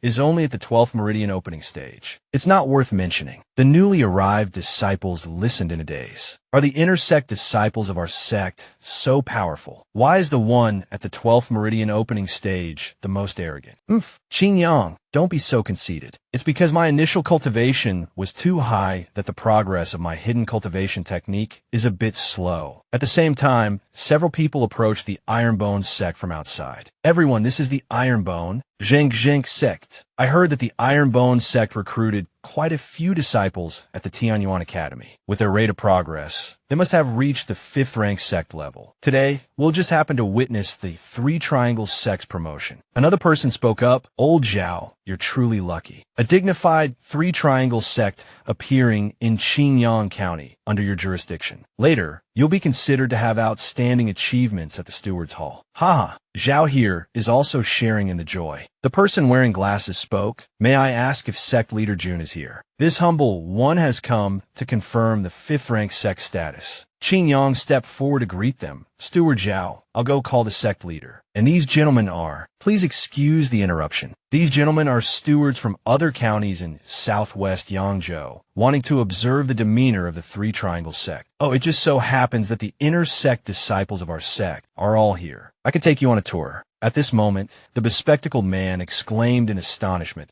[SPEAKER 1] is only at the 12th meridian opening stage. It's not worth mentioning. The newly arrived disciples listened in a daze. Are the inner sect disciples of our sect so powerful? Why is the one at the 12th meridian opening stage the most arrogant? Qin Yang, don't be so conceited. It's because my initial cultivation was too high that the progress of my hidden cultivation technique is a bit slow. At the same time, several people approached the Ironbone sect from outside. Everyone, this is the Ironbone Zheng sect. I heard that the Ironbone sect recruited quite a few disciples at the Tianyuan Academy. With their rate of progress, they must have reached the 5th rank sect level. Today, we'll just happen to witness the 3 Triangles sect's promotion. Another person spoke up. Old Zhao, you're truly lucky. A dignified three-triangle sect appearing in Qingyang County under your jurisdiction. Later, you'll be considered to have outstanding achievements at the Steward's Hall. Haha, Zhao here is also sharing in the joy. The person wearing glasses spoke. May I ask if Sect Leader Jun is here? This humble one has come to confirm the 5th rank sect status. Qin Yang stepped forward to greet them. Steward Zhao, I'll go call the sect leader. And these gentlemen are... Please excuse the interruption. These gentlemen are stewards from other counties in southwest Yangzhou, wanting to observe the demeanor of the Three Triangle sect. Oh, it just so happens that the inner sect disciples of our sect are all here. I can take you on a tour. At this moment, the bespectacled man exclaimed in astonishment,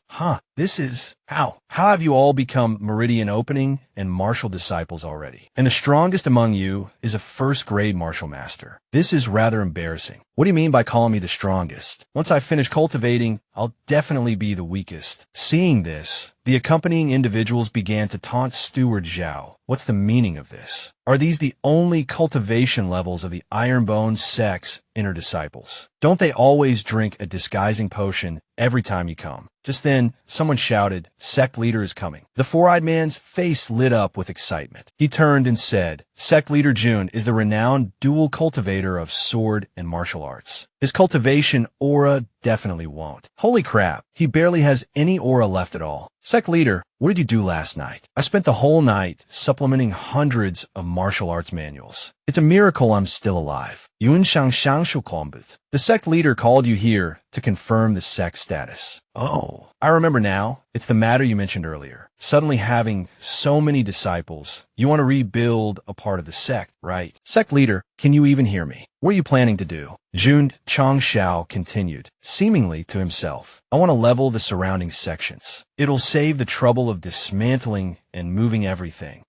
[SPEAKER 1] this is... How have you all become Meridian Opening and Martial disciples already? And the strongest among you is a first-grade martial master. This is rather embarrassing. What do you mean by calling me the strongest? Once I finish cultivating, I'll definitely be the weakest. Seeing this, the accompanying individuals began to taunt Steward Zhao. What's the meaning of this? Are these the only cultivation levels of the Ironbone sect's inner disciples? Don't they always drink a disguising potion every time you come? Just then, someone shouted, Sect Leader is coming. The four-eyed man's face lit up with excitement. He turned and said, Sect Leader Jun is the renowned dual cultivator of sword and martial arts. His cultivation aura definitely won't. Holy crap, he barely has any aura left at all. Sect Leader, what did you do last night? I spent the whole night supplementing hundreds of martial arts manuals. It's a miracle I'm still alive. The sect leader called you here to confirm the sect status. Oh, I remember now. It's the matter you mentioned earlier. Suddenly having so many disciples, you want to rebuild a part of the sect, right? Sect leader, can you even hear me? What are you planning to do? Jun Changshao continued, seemingly to himself. I want to level the surrounding sections. It'll save the trouble of dismantling and moving everything.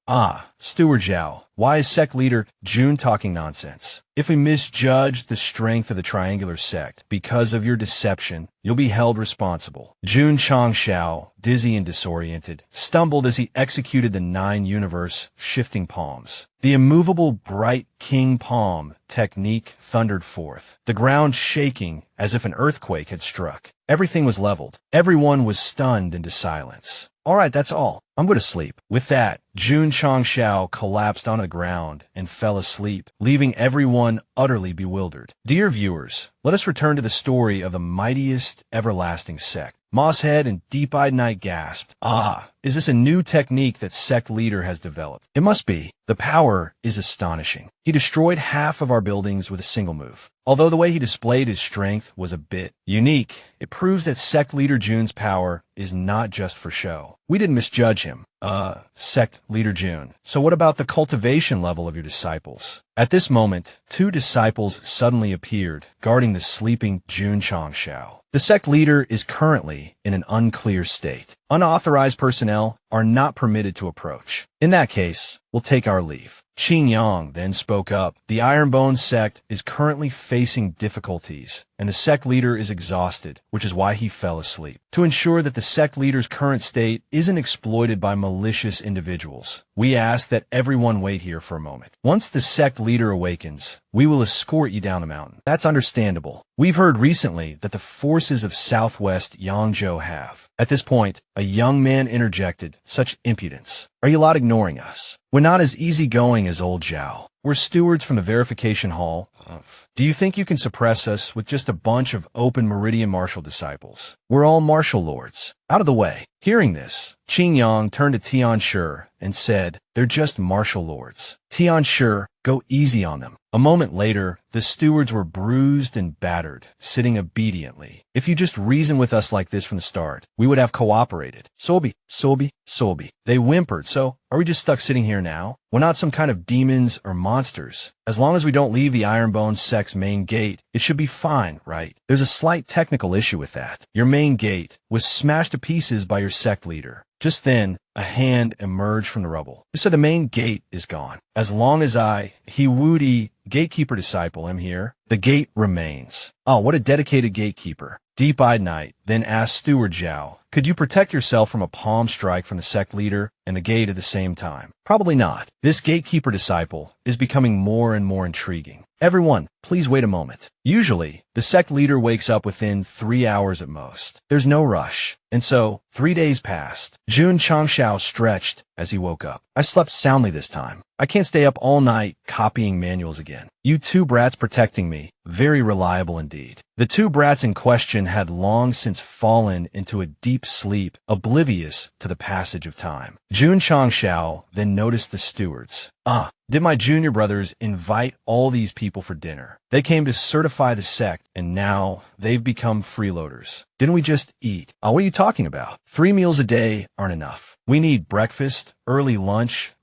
[SPEAKER 1] Steward Zhao, why is sect leader Jun talking nonsense? If we misjudge the strength of the triangular sect because of your deception, you'll be held responsible. Jun Changshao, dizzy and disoriented, stumbled as he executed the 9 universe shifting palms. The immovable bright king palm technique thundered forth, the ground shaking as if an earthquake had struck. Everything was leveled. Everyone was stunned into silence. All right, that's all. I'm going to sleep. With that, Jun Changshao collapsed on the ground and fell asleep, leaving everyone utterly bewildered. Dear viewers, let us return to the story of the mightiest everlasting sect. Mosshead and Deep-Eyed Knight gasped. Is this a new technique that sect leader has developed? It must be. The power is astonishing. He destroyed half of our buildings with a single move. Although the way he displayed his strength was a bit unique, it proves that sect leader Jun's power is not just for show. We didn't misjudge him. Sect leader Jun. So what about the cultivation level of your disciples? At this moment, 2 disciples suddenly appeared, guarding the sleeping Jun Changshao. The sect leader is currently in an unclear state. Unauthorized personnel are not permitted to approach. In that case, we'll take our leave. Qin Yang then spoke up. The Ironbone sect is currently facing difficulties, and the sect leader is exhausted, which is why he fell asleep. To ensure that the sect leader's current state isn't exploited by malicious individuals, we ask that everyone wait here for a moment. Once the sect leader awakens, we will escort you down the mountain. That's understandable. We've heard recently that the forces of southwest Yangzhou have. At this point, a young man interjected, such impudence. Are you lot ignoring us? We're not as easygoing as old Zhao. We're stewards from the verification hall. Do you think you can suppress us with just a bunch of open Meridian martial disciples? We're all martial lords. Out of the way. Hearing this, Qin Yang turned to Tian Shi and said, they're just martial lords. Tian Shi, go easy on them. A moment later, the stewards were bruised and battered, sitting obediently. If you just reasoned with us like this from the start, we would have cooperated. Sobi. They whimpered, so are we just stuck sitting here now? We're not some kind of demons or monsters. As long as we don't leave the Ironbone sect's main gate, it should be fine, right? There's a slight technical issue with that. Your main gate was smashed to pieces by your sect leader. Just then, a hand emerged from the rubble. You said the main gate is gone. As long as Hiwudi, gatekeeper disciple, am here, the gate remains. Oh, what a dedicated gatekeeper. Deep-Eyed Knight then asked Steward Zhao, could you protect yourself from a palm strike from the sect leader and the gate at the same time? Probably not. This gatekeeper disciple is becoming more and more intriguing. Everyone, please wait a moment. Usually, the sect leader wakes up within 3 hours at most. There's no rush. And so, 3 days passed. Jun Changshao stretched as he woke up. I slept soundly this time. I can't stay up all night copying manuals again. You two brats protecting me. Very reliable indeed. The two brats in question had long since fallen into a deep sleep, oblivious to the passage of time. Jun Changshao then noticed the stewards. Did my junior brothers invite all these people for dinner? They came to certify the sect, and now they've become freeloaders. Didn't we just eat? What are you talking about? 3 meals a day aren't enough. We need breakfast, early lunch,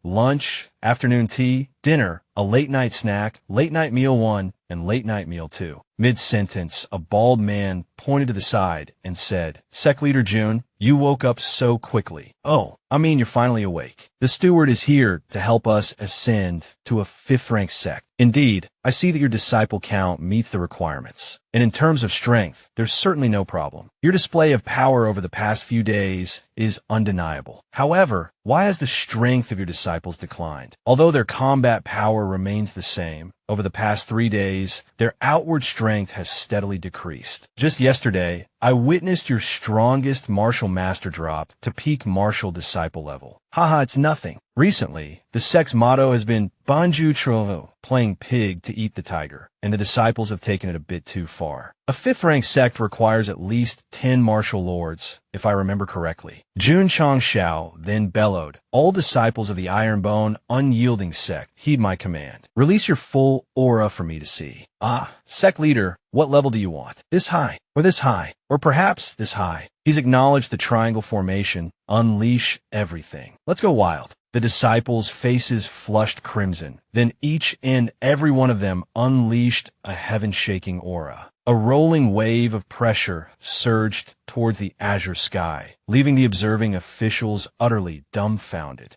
[SPEAKER 1] afternoon tea, dinner, a late-night snack, late-night meal 1, and late-night meal 2. Mid-sentence, a bald man pointed to the side and said, Sect Leader Jun, you woke up so quickly. Oh, I mean you're finally awake. The steward is here to help us ascend to a 5th-rank sect. Indeed, I see that your disciple count meets the requirements. And in terms of strength, there's certainly no problem. Your display of power over the past few days is undeniable. However, why has the strength of your disciples declined? Although their combat power remains the same, over the past 3 days, their outward strength has steadily decreased. Just yesterday, I witnessed your strongest martial master drop to peak martial disciple level. Haha, it's nothing. Recently, the sect's motto has been Banju Trovo, playing pig to eat the tiger, and the disciples have taken it a bit too far. A 5th-rank sect requires at least 10 martial lords, if I remember correctly. Jun Changshao then bellowed, all disciples of the Ironbone unyielding sect, heed my command. Release your full aura for me to see. Sect leader, what level do you want? This high, or this high, or perhaps this high. He's acknowledged the triangle formation. Unleash everything. Let's go wild. The disciples' faces flushed crimson. Then each and every one of them unleashed a heaven-shaking aura. A rolling wave of pressure surged towards the azure sky, leaving the observing officials utterly dumbfounded.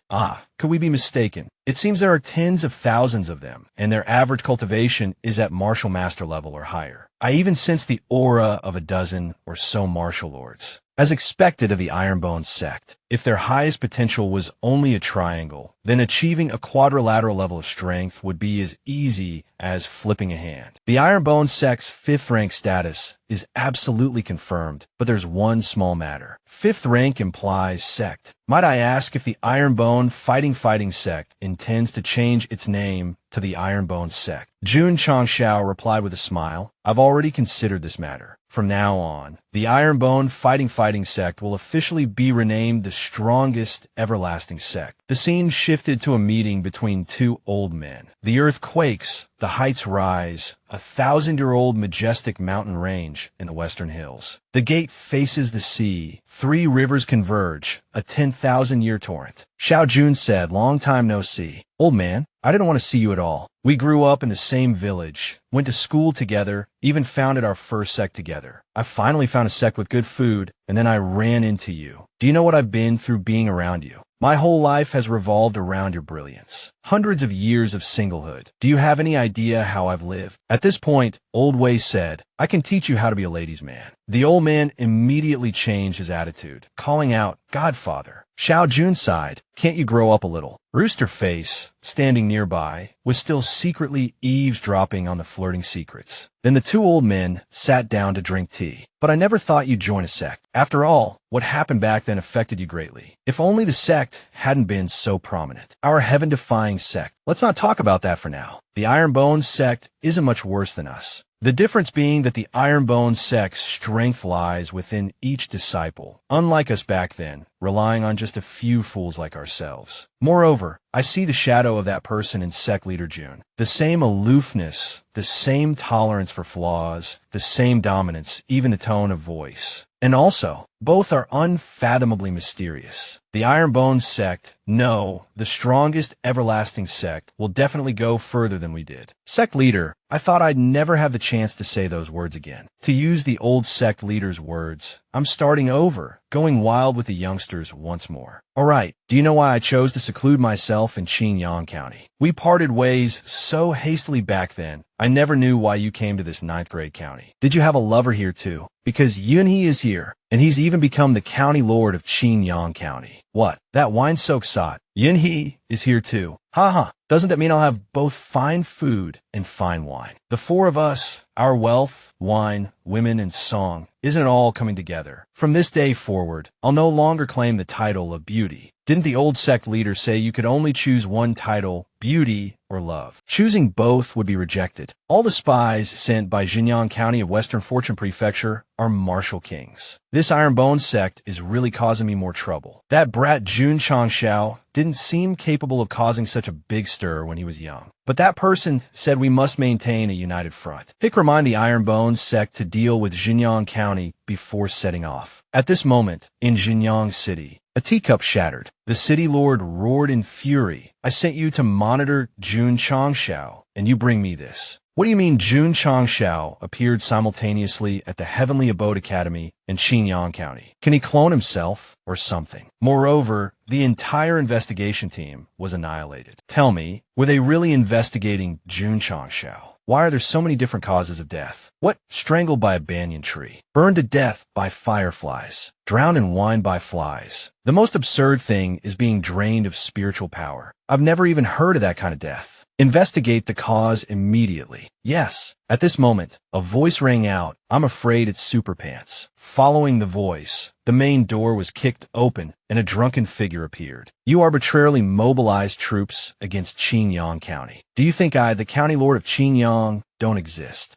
[SPEAKER 1] Could we be mistaken? It seems there are tens of thousands of them, and their average cultivation is at martial master level or higher. I even sense the aura of a dozen or so martial lords. As expected of the Ironbone sect, if their highest potential was only a triangle, then achieving a quadrilateral level of strength would be as easy as flipping a hand. The Ironbone sect's 5th rank status is absolutely confirmed, but there's one small matter. 5th rank implies sect. Might I ask if the Ironbone fighting sect intends to change its name to the Ironbone sect? Jun Changshao replied with a smile. I've already considered this matter. From now on, the Ironbone fighting sect will officially be renamed the strongest everlasting sect. The scene shifted to a meeting between 2 old men. The earth quakes, the heights rise, a 1,000-year-old majestic mountain range in the western hills. The gate faces the sea. 3 rivers converge, a 10,000-year torrent. Xiao Jun said, long time no see. Old man, I didn't want to see you at all. We grew up in the same village, went to school together, even founded our first sect together. I finally found a sect with good food, and then I ran into you. Do you know what I've been through being around you? My whole life has revolved around your brilliance. Hundreds of years of singlehood. Do you have any idea how I've lived? At this point, Old Wei said, I can teach you how to be a ladies' man. The old man immediately changed his attitude, calling out, Godfather. Xiao Jun sighed, can't you grow up a little? Rooster Face, standing nearby, was still secretly eavesdropping on the flirting secrets. Then the 2 old men sat down to drink tea. But I never thought you'd join a sect. After all, what happened back then affected you greatly. If only the sect hadn't been so prominent. Our heaven-defying sect. Let's not talk about that for now. The Ironbone sect isn't much worse than us. The difference being that the Ironbone sect's strength lies within each disciple, unlike us back then, relying on just a few fools like ourselves. Moreover, I see the shadow of that person in Sect Leader Jun. The same aloofness, the same tolerance for flaws, the same dominance, even the tone of voice. And also, both are unfathomably mysterious. The Ironbone sect, no, the strongest everlasting sect, will definitely go further than we did. Sect leader, I thought I'd never have the chance to say those words again. To use the old sect leader's words, I'm starting over, going wild with the youngsters once more. Alright, do you know why I chose to seclude myself in Qinyang County? We parted ways so hastily back then, I never knew why you came to this 9th grade county. Did you have a lover here too? Because Yunhee is here, and he's even become the county lord of Qinyang County. What? That wine-soaked sot. Yunhee is here too. Haha, Doesn't that mean I'll have both fine food and fine wine? The four of us, our wealth, wine, women, and song, isn't it all coming together? From this day forward, I'll no longer claim the title of beauty. Didn't the old sect leader say you could only choose one title, beauty or love? Choosing both would be rejected. All the spies sent by Jinyang County of Western Fortune Prefecture are martial kings. This Iron Bone sect is really causing me more trouble. That brat Jun Changshao didn't seem capable of causing such a big stir when he was young. But that person said we must maintain a united front. Pick remind the Iron Bone sect to deal with Jinyang County before setting off. At this moment, in Jinyang City, a teacup shattered. The city lord roared in fury. I sent you to monitor Jun Changshao, and you bring me this. What do you mean Jun Changshao appeared simultaneously at the Heavenly Abode Academy in Xinyang County? Can he clone himself or something? Moreover, the entire investigation team was annihilated. Tell me, were they really investigating Jun Changshao? Why are there so many different causes of death? What? Strangled by a banyan tree. Burned to death by fireflies. Drowned in wine by flies. The most absurd thing is being drained of spiritual power. I've never even heard of that kind of death. Investigate the cause immediately. Yes. At this moment, a voice rang out. I'm afraid it's Superpants. Following the voice, the main door was kicked open and a drunken figure appeared. You arbitrarily mobilized troops against Xinyang County. Do you think I, the county lord of Xinyang, don't exist?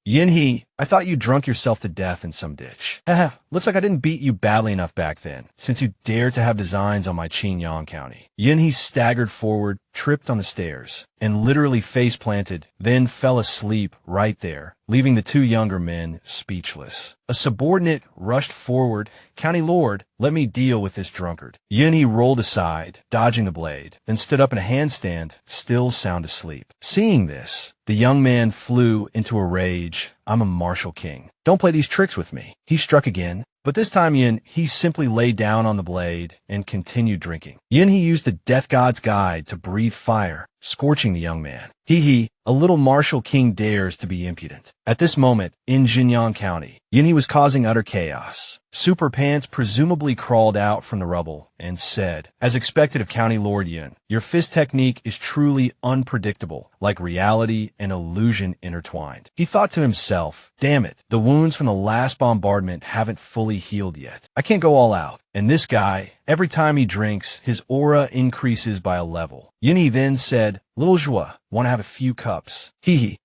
[SPEAKER 1] Yinhe, I thought you drunk yourself to death in some ditch. Haha, looks like I didn't beat you badly enough back then, since you dared to have designs on my Xinyang County. Yinhe staggered forward, tripped on the stairs, and literally face-planted, then fell asleep right there, leaving the two younger men speechless. A subordinate rushed forward. County Lord, let me deal with this drunkard. Yinhe rolled aside, dodging the blade, then stood up in a handstand, still sound asleep. Seeing this, the young man flew into a rage. I'm a martial king. Don't play these tricks with me. He struck again, but this time he simply lay down on the blade and continued drinking. Yinhe used the Death God's Guide to breathe fire, scorching the young man. A little martial king dares to be impudent. At this moment, in Jinyang County, Yinhe was causing utter chaos. Superpants presumably crawled out from the rubble and said, as expected of County Lord Yin, your fist technique is truly unpredictable, like reality and illusion intertwined. He thought to himself, damn it, the wounds from the last bombardment haven't fully healed yet. I can't go all out. And this guy, every time he drinks, his aura increases by a level. Yinhe then said, Little Joie, want to have a few cups?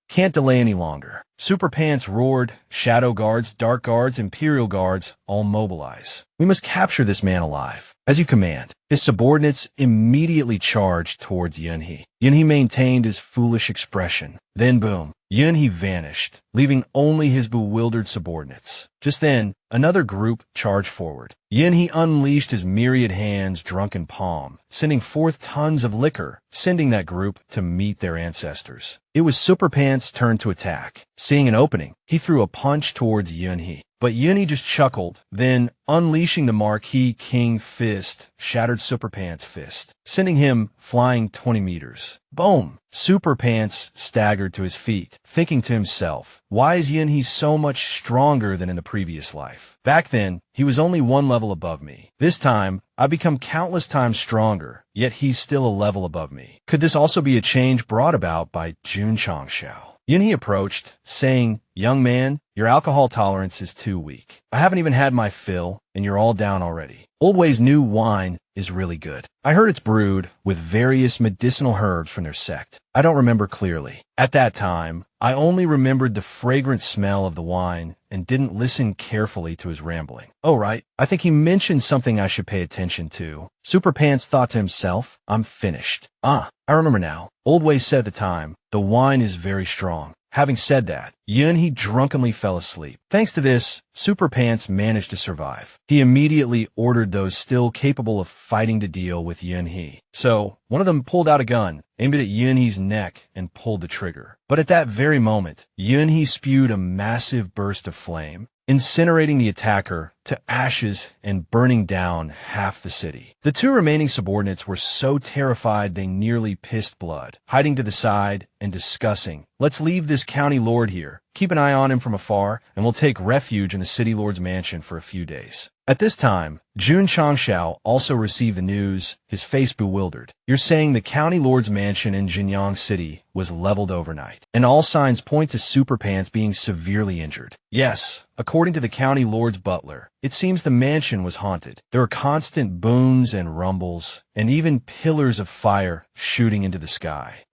[SPEAKER 1] Can't delay any longer. Superpants roared, shadow guards, dark guards, imperial guards, all mobilize. We must capture this man alive. As you command. His subordinates immediately charged towards Yinhe. Yinhe maintained his foolish expression. Then boom, Yinhe vanished, leaving only his bewildered subordinates. Just then, another group charged forward. Yinhe unleashed his myriad hands drunk in palm, sending forth tons of liquor, sending that group to meet their ancestors. It was Superpants' turn to attack. Seeing an opening, he threw a punch towards Yinhe. But Yinhe just chuckled, then, unleashing the Marquis King Fist, shattered Superpants' fist, sending him flying 20 meters. Boom! Superpants staggered to his feet, thinking to himself, why is Yinhe so much stronger than in the previous life? Back then, he was only one level above me. This time, I've become countless times stronger, yet he's still a level above me. Could this also be a change brought about by Jun Changshao? Yinhe approached, saying, young man, your alcohol tolerance is too weak. I haven't even had my fill, and you're all down already. Old Way's new wine is really good. I heard it's brewed with various medicinal herbs from their sect. I don't remember clearly. At that time, I only remembered the fragrant smell of the wine and didn't listen carefully to his rambling. Oh, right. I think he mentioned something I should pay attention to. Superpants thought to himself, I'm finished. I remember now. Old Way said at the time, the wine is very strong. Having said that, Yinhe drunkenly fell asleep. Thanks to this, Superpants managed to survive. He immediately ordered those still capable of fighting to deal with Yinhe. So, one of them pulled out a gun, aimed it at Yinhe's neck, and pulled the trigger. But at that very moment, Yinhe spewed a massive burst of flame, incinerating the attacker to ashes and burning down half the city. The two remaining subordinates were so terrified they nearly pissed blood, hiding to the side and discussing, let's leave this county lord here, keep an eye on him from afar, and we'll take refuge in the city lord's mansion for a few days. At this time, Jun Changshao also received the news, his face bewildered. You're saying the county lord's mansion in Jinyang City was leveled overnight, and all signs point to Super Pants being severely injured. Yes, according to the county lord's butler, it seems the mansion was haunted. There are constant booms and rumbles, and even pillars of fire shooting into the sky.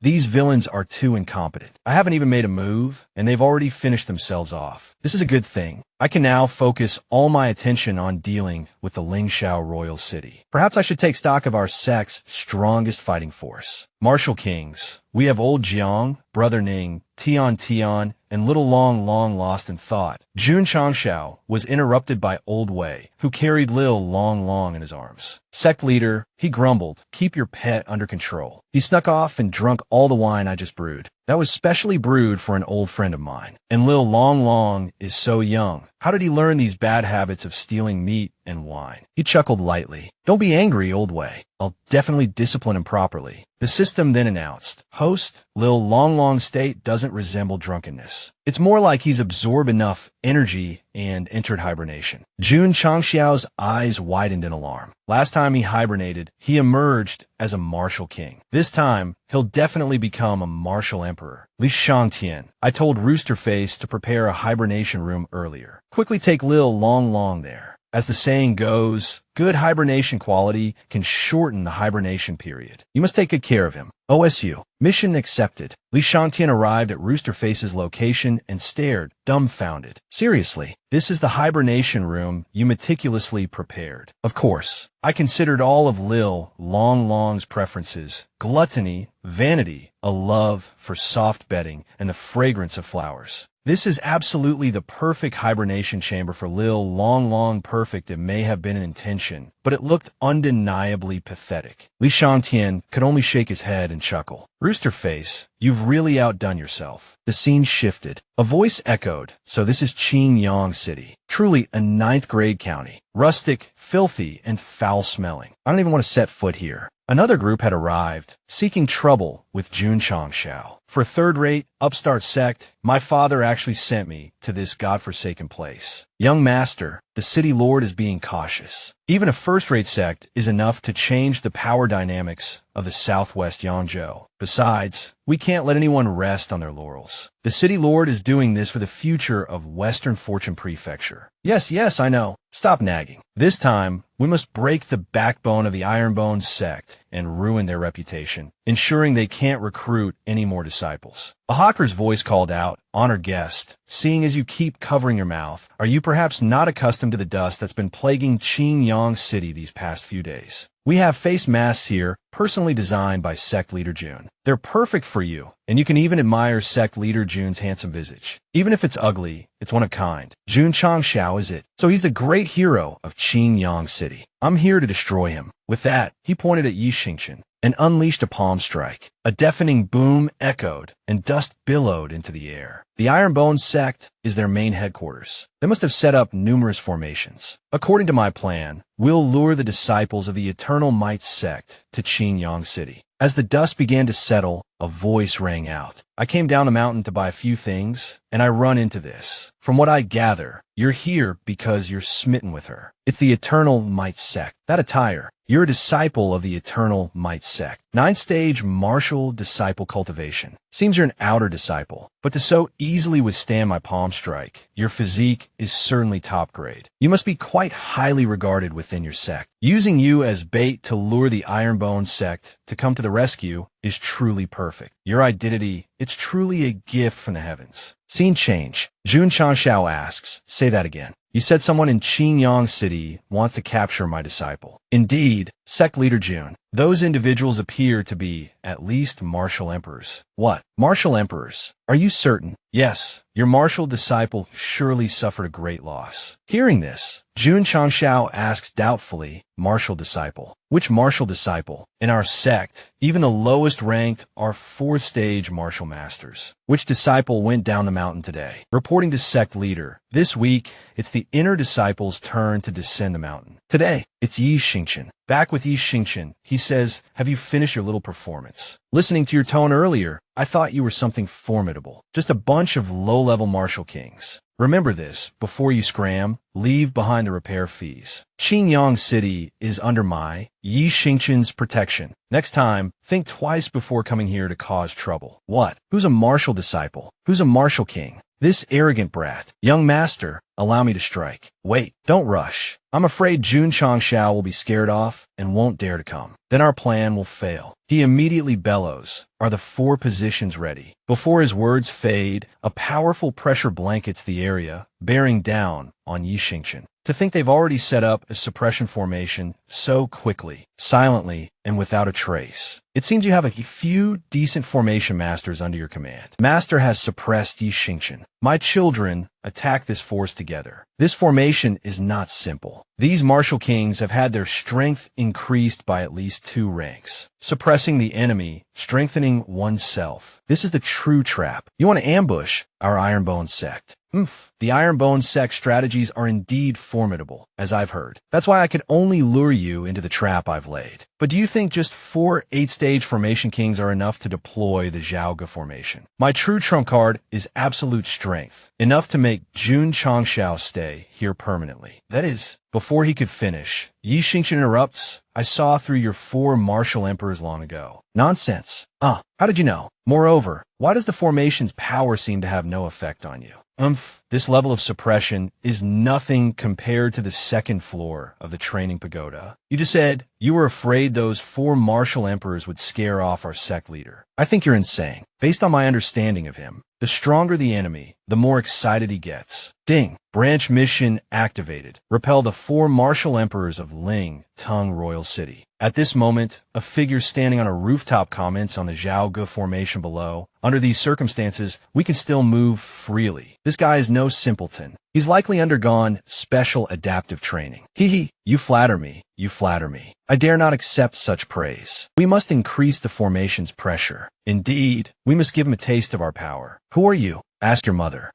[SPEAKER 1] These villains are too incompetent. I haven't even made a move, and they've already finished themselves off. This is a good thing. I can now focus all my attention on dealing with the Lingxiao royal city. Perhaps I should take stock of our sect's strongest fighting force. Martial Kings. We have Old Jiang, Brother Ning, Tian, and Little Long lost in thought. Jun Changshao was interrupted by Old Wei, who carried Lil Long in his arms. Sect leader, he grumbled, keep your pet under control. He snuck off and drunk all the wine I just brewed. That was specially brewed for an old friend of mine. And Lil Long is so young. How did he learn these bad habits of stealing meat and wine? He chuckled lightly. Don't be angry, Old Wei. I'll definitely discipline him properly. The system then announced, Host, Lil Long's state doesn't resemble drunkenness. It's more like he's absorbed enough energy and entered hibernation. Jun Changshao's eyes widened in alarm. Last time he hibernated, he emerged as a martial king. This time, he'll definitely become a martial emperor. Li Shangtian, I told Roosterface to prepare a hibernation room earlier. Quickly take Lil Long there. As the saying goes, good hibernation quality can shorten the hibernation period. You must take good care of him. OSU. Mission accepted. Li Shangtian arrived at Roosterface's location and stared, dumbfounded. Seriously, this is the hibernation room you meticulously prepared. Of course, I considered all of Lil Long's preferences: gluttony, vanity, a love for soft bedding, and the fragrance of flowers. This is absolutely the perfect hibernation chamber for Lil Long. Perfect it may have been an intention, but it looked undeniably pathetic. Li Shangtian could only shake his head and chuckle. Roosterface, you've really outdone yourself. The scene shifted. A voice echoed, so this is Qingyang City. Truly a ninth-grade county. Rustic, filthy, and foul-smelling. I don't even want to set foot here. Another group had arrived, seeking trouble with Jun Changshao. For a third-rate, upstart sect, my father actually sent me to this godforsaken place. Young master, the city lord is being cautious. Even a first-rate sect is enough to change the power dynamics of the southwest Yangzhou. Besides, we can't let anyone rest on their laurels. The city lord is doing this for the future of Western Fortune Prefecture. Yes, I know. Stop nagging. This time, we must break the backbone of the Ironbone sect and ruin their reputation, ensuring they can't recruit any more disciples. A hawker's voice called out, Honored guest, seeing as you keep covering your mouth, are you perhaps not accustomed to the dust that's been plaguing Qingyang City these past few days? We have face masks here, personally designed by Sect Leader Jun. They're perfect for you, and you can even admire Sect Leader Jun's handsome visage. Even if it's ugly, it's one of kind. Jun Changshao is it. So he's the great hero of Qingyang City. I'm here to destroy him. With that, he pointed at Yi Xingchen and unleashed a palm strike. A deafening boom echoed, and dust billowed into the air. The Ironbone sect is their main headquarters. They must have set up numerous formations. According to my plan, we'll lure the disciples of the Eternal Might sect to Qingyang City. As the dust began to settle, a voice rang out. I came down the mountain to buy a few things, and I run into this. From what I gather, you're here because you're smitten with her. It's the Eternal Might sect. That attire. You're a disciple of the Eternal Might sect. 9th stage martial disciple cultivation. Seems you're an outer disciple, but to so easily withstand my palm strike, your physique is certainly top grade. You must be quite highly regarded within your sect. Using you as bait to lure the Ironbone sect to come to the rescue is truly perfect. Your identity, it's truly a gift from the heavens. Scene change. Jun Changshao asks, say that again. You said someone in Qingyang City wants to capture my disciple. Indeed, Sect Leader Jun. Those individuals appear to be, at least, martial emperors. What? Martial emperors? Are you certain? Yes, your martial disciple surely suffered a great loss. Hearing this, Jun Changshao asks doubtfully, martial disciple. Which martial disciple? In our sect, even the lowest ranked are 4th stage martial masters. Which disciple went down the mountain today? Reporting to sect leader. This week, it's the inner disciple's turn to descend the mountain. Today, it's Yi Xingqian. Back with Yi Xingqian, he says, have you finished your little performance? Listening to your tone earlier, I thought you were something formidable. Just a bunch of low-level martial kings. Remember this, before you scram, leave behind the repair fees. Qingyang City is under my, Yi Xingqian's protection. Next time, think twice before coming here to cause trouble. What? Who's a martial disciple? Who's a martial king? This arrogant brat. Young master, allow me to strike. Wait, don't rush. I'm afraid Jun Changshao will be scared off and won't dare to come. Then our plan will fail. He immediately bellows, are the 4 positions ready? Before his words fade, a powerful pressure blankets the area, bearing down on Yi Xingqian. To think they've already set up a suppression formation so quickly, silently, and without a trace. It seems you have a few decent formation masters under your command. Master has suppressed Yi Xingqian. My children, attack this force together. This formation is not simple. These martial kings have had their strength increased by at least 2 ranks. Suppressing the enemy, strengthening oneself. This is the true trap. You want to ambush our Ironbone sect. The Ironbone sect strategies are indeed formidable, as I've heard. That's why I could only lure you into the trap I've laid. But do you think just 4 8-stage formation kings are enough to deploy the Zhaoge formation? My true trump card is absolute strength, enough to make Jun Changshao stay here permanently. That is, before he could finish, Yi Xingqian interrupts, I saw through your 4 martial emperors long ago. Nonsense. How did you know? Moreover, why does the formation's power seem to have no effect on you? This level of suppression is nothing compared to the 2nd floor of the training pagoda. You just said you were afraid those 4 martial emperors would scare off our sect leader. I think you're insane. Based on my understanding of him, the stronger the enemy, the more excited he gets. Ding. Branch mission activated. Repel the 4 martial emperors of Ling, Tung Royal City. At this moment, a figure standing on a rooftop comments on the Zhaoge formation below. Under these circumstances, we can still move freely. This guy is no simpleton. He's likely undergone special adaptive training. You flatter me. You flatter me. I dare not accept such praise. We must increase the formation's pressure. Indeed, we must give him a taste of our power. Who are you? Ask your mother.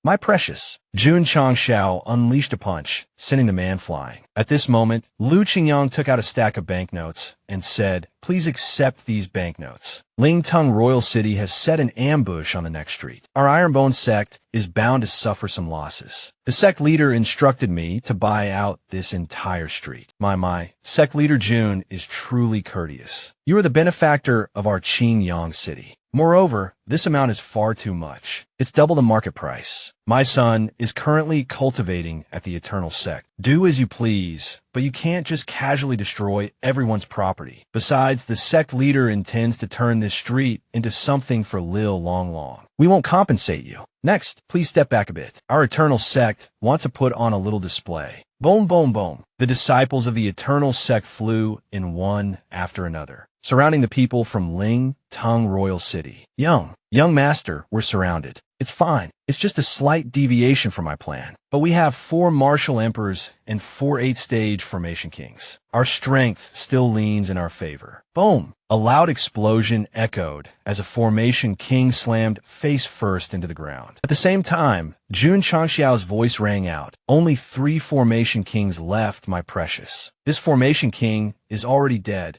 [SPEAKER 1] My precious. Jun Changshao unleashed a punch, sending the man flying. At this moment, Lu Qingyang took out a stack of banknotes and said, please accept these banknotes. Lingtung Royal City has set an ambush on the next street. Our Ironbone sect is bound to suffer some losses. The sect leader instructed me to buy out this entire street. My, sect leader Jun is truly courteous. You are the benefactor of our Qingyang City. Moreover, this amount is far too much. It's double the market price. My son is currently cultivating at the Eternal Sect. Do as you please, but you can't just casually destroy everyone's property. Besides, the sect leader intends to turn this street into something for Lil Long. We won't compensate you. Next, please step back a bit. Our Eternal Sect want to put on a little display. Boom, boom, boom. The disciples of the Eternal Sect flew in one after another, surrounding the people from Ling, Tung Royal City. Young master, we're surrounded. It's fine. It's just a slight deviation from my plan. But we have 4 martial emperors and 4 8-stage formation kings. Our strength still leans in our favor. Boom! A loud explosion echoed as a formation king slammed face first into the ground. At the same time, Jun Changxiao's voice rang out. Only 3 formation kings left, my precious. This formation king is already dead.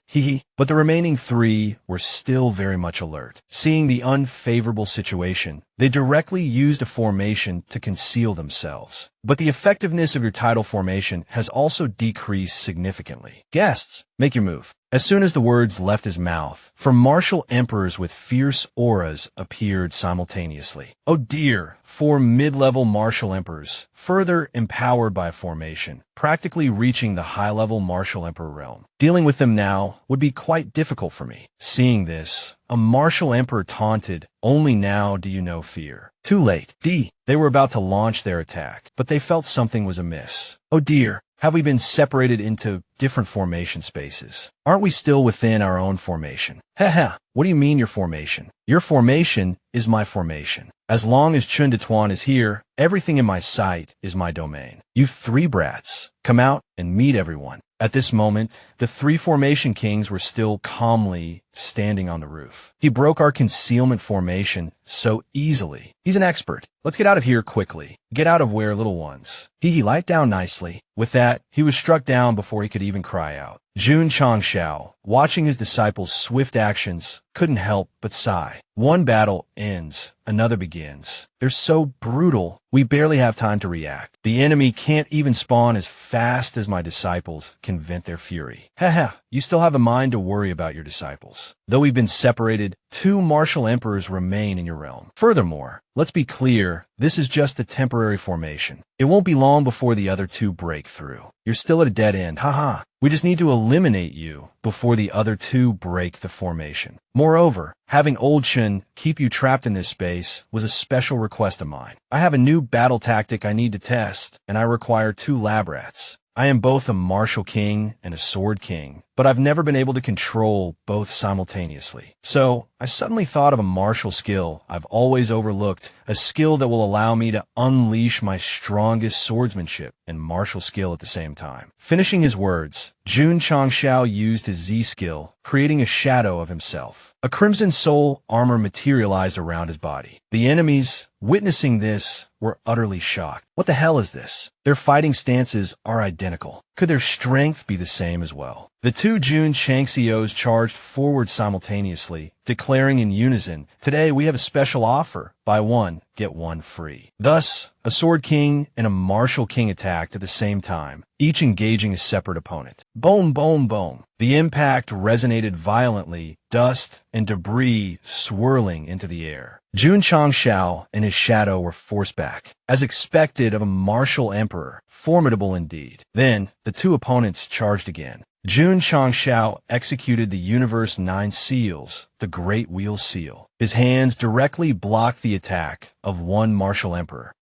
[SPEAKER 1] But the remaining 3 were still very much alert. Seeing the unfavorable situation, they directly used a formation to conceal themselves. But the effectiveness of your tidal formation has also decreased significantly. Guests, make your move. As soon as the words left his mouth, 4 martial emperors with fierce auras appeared simultaneously. Oh dear, 4 mid-level martial emperors, further empowered by formation, practically reaching the high-level martial emperor realm. Dealing with them now would be quite difficult for me. Seeing this, a martial emperor taunted, only now do you know fear. Too late. They were about to launch their attack, but they felt something was amiss. Oh dear. Have we been separated into different formation spaces? Aren't we still within our own formation? What do you mean your formation? Your formation is my formation. As long as Chun Detuan is here, everything in my sight is my domain. You 3 brats, come out and meet everyone. At this moment, the three formation kings were still calmly standing on the roof. He broke our concealment formation so easily. He's an expert. Let's get out of here quickly. Get out of where, little ones? He lied down nicely. With that, he was struck down before he could even cry out. Jun Changshao, watching his disciples' swift actions, couldn't help but sigh. One battle ends, another begins. They're so brutal, we barely have time to react. The enemy can't even spawn as fast as my disciples can vent their fury. Haha, you still have a mind to worry about your disciples. Though we've been separated, 2 martial emperors remain in your realm. Furthermore, let's be clear, this is just a temporary formation. It won't be long before the other 2 break through. You're still at a dead end, haha. We just need to eliminate you before the other 2 break the formation. Moreover, having Old Chen keep you trapped in this space was a special request of mine. I have a new battle tactic I need to test, and I require 2 lab rats. I am both a martial king and a sword king, but I've never been able to control both simultaneously. So, I suddenly thought of a martial skill I've always overlooked, a skill that will allow me to unleash my strongest swordsmanship and martial skill at the same time. Finishing his words, Jun Changshao used his Z skill, creating a shadow of himself. A crimson soul armor materialized around his body. The enemies, witnessing this, were utterly shocked. What the hell is this? Their fighting stances are identical. Could their strength be the same as well? The 2 Jun Changxios charged forward simultaneously, declaring in unison, "Today we have a special offer. Buy 1, get 1 free." Thus, a sword king and a martial king attacked at the same time, each engaging a separate opponent. Boom, boom, boom. The impact resonated violently, dust and debris swirling into the air. Jun Changshao and his shadow were forced back, as expected of a martial emperor, formidable indeed. Then, the 2 opponents charged again. Jun Changshao executed the Universe 9 Seals, the Great Wheel Seal. His hands directly blocked the attack of one martial emperor.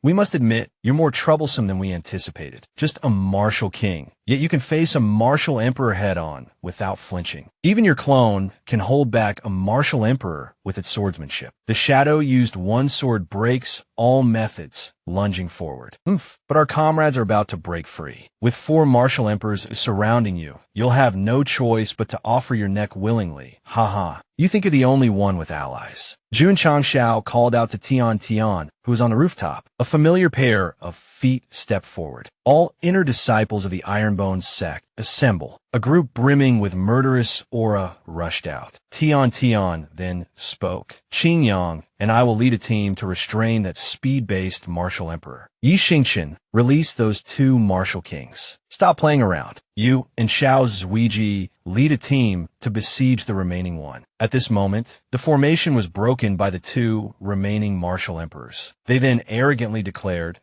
[SPEAKER 1] We must admit, you're more troublesome than we anticipated. Just a martial king. Yet you can face a martial emperor head-on without flinching. Even your clone can hold back a martial emperor with its swordsmanship. The shadow used one sword breaks all methods, lunging forward. But our comrades are about to break free. With 4 martial emperors surrounding you, you'll have no choice but to offer your neck willingly. Haha. You think you're the only one with allies. Jun Changshao called out to Tian Tian, who was on the rooftop. A familiar pair of feet stepped forward. All inner disciples of the Ironbone sect assemble. A group brimming with murderous aura rushed out. Tian Tian then spoke. Qing Yang and I will lead a team to restrain that speed-based martial emperor. Yi Xingchen, release those 2 martial kings. Stop playing around. You and Xiao Zuiji lead a team to besiege the remaining one. At this moment, the formation was broken by the 2 remaining martial emperors. They then arrogantly declared,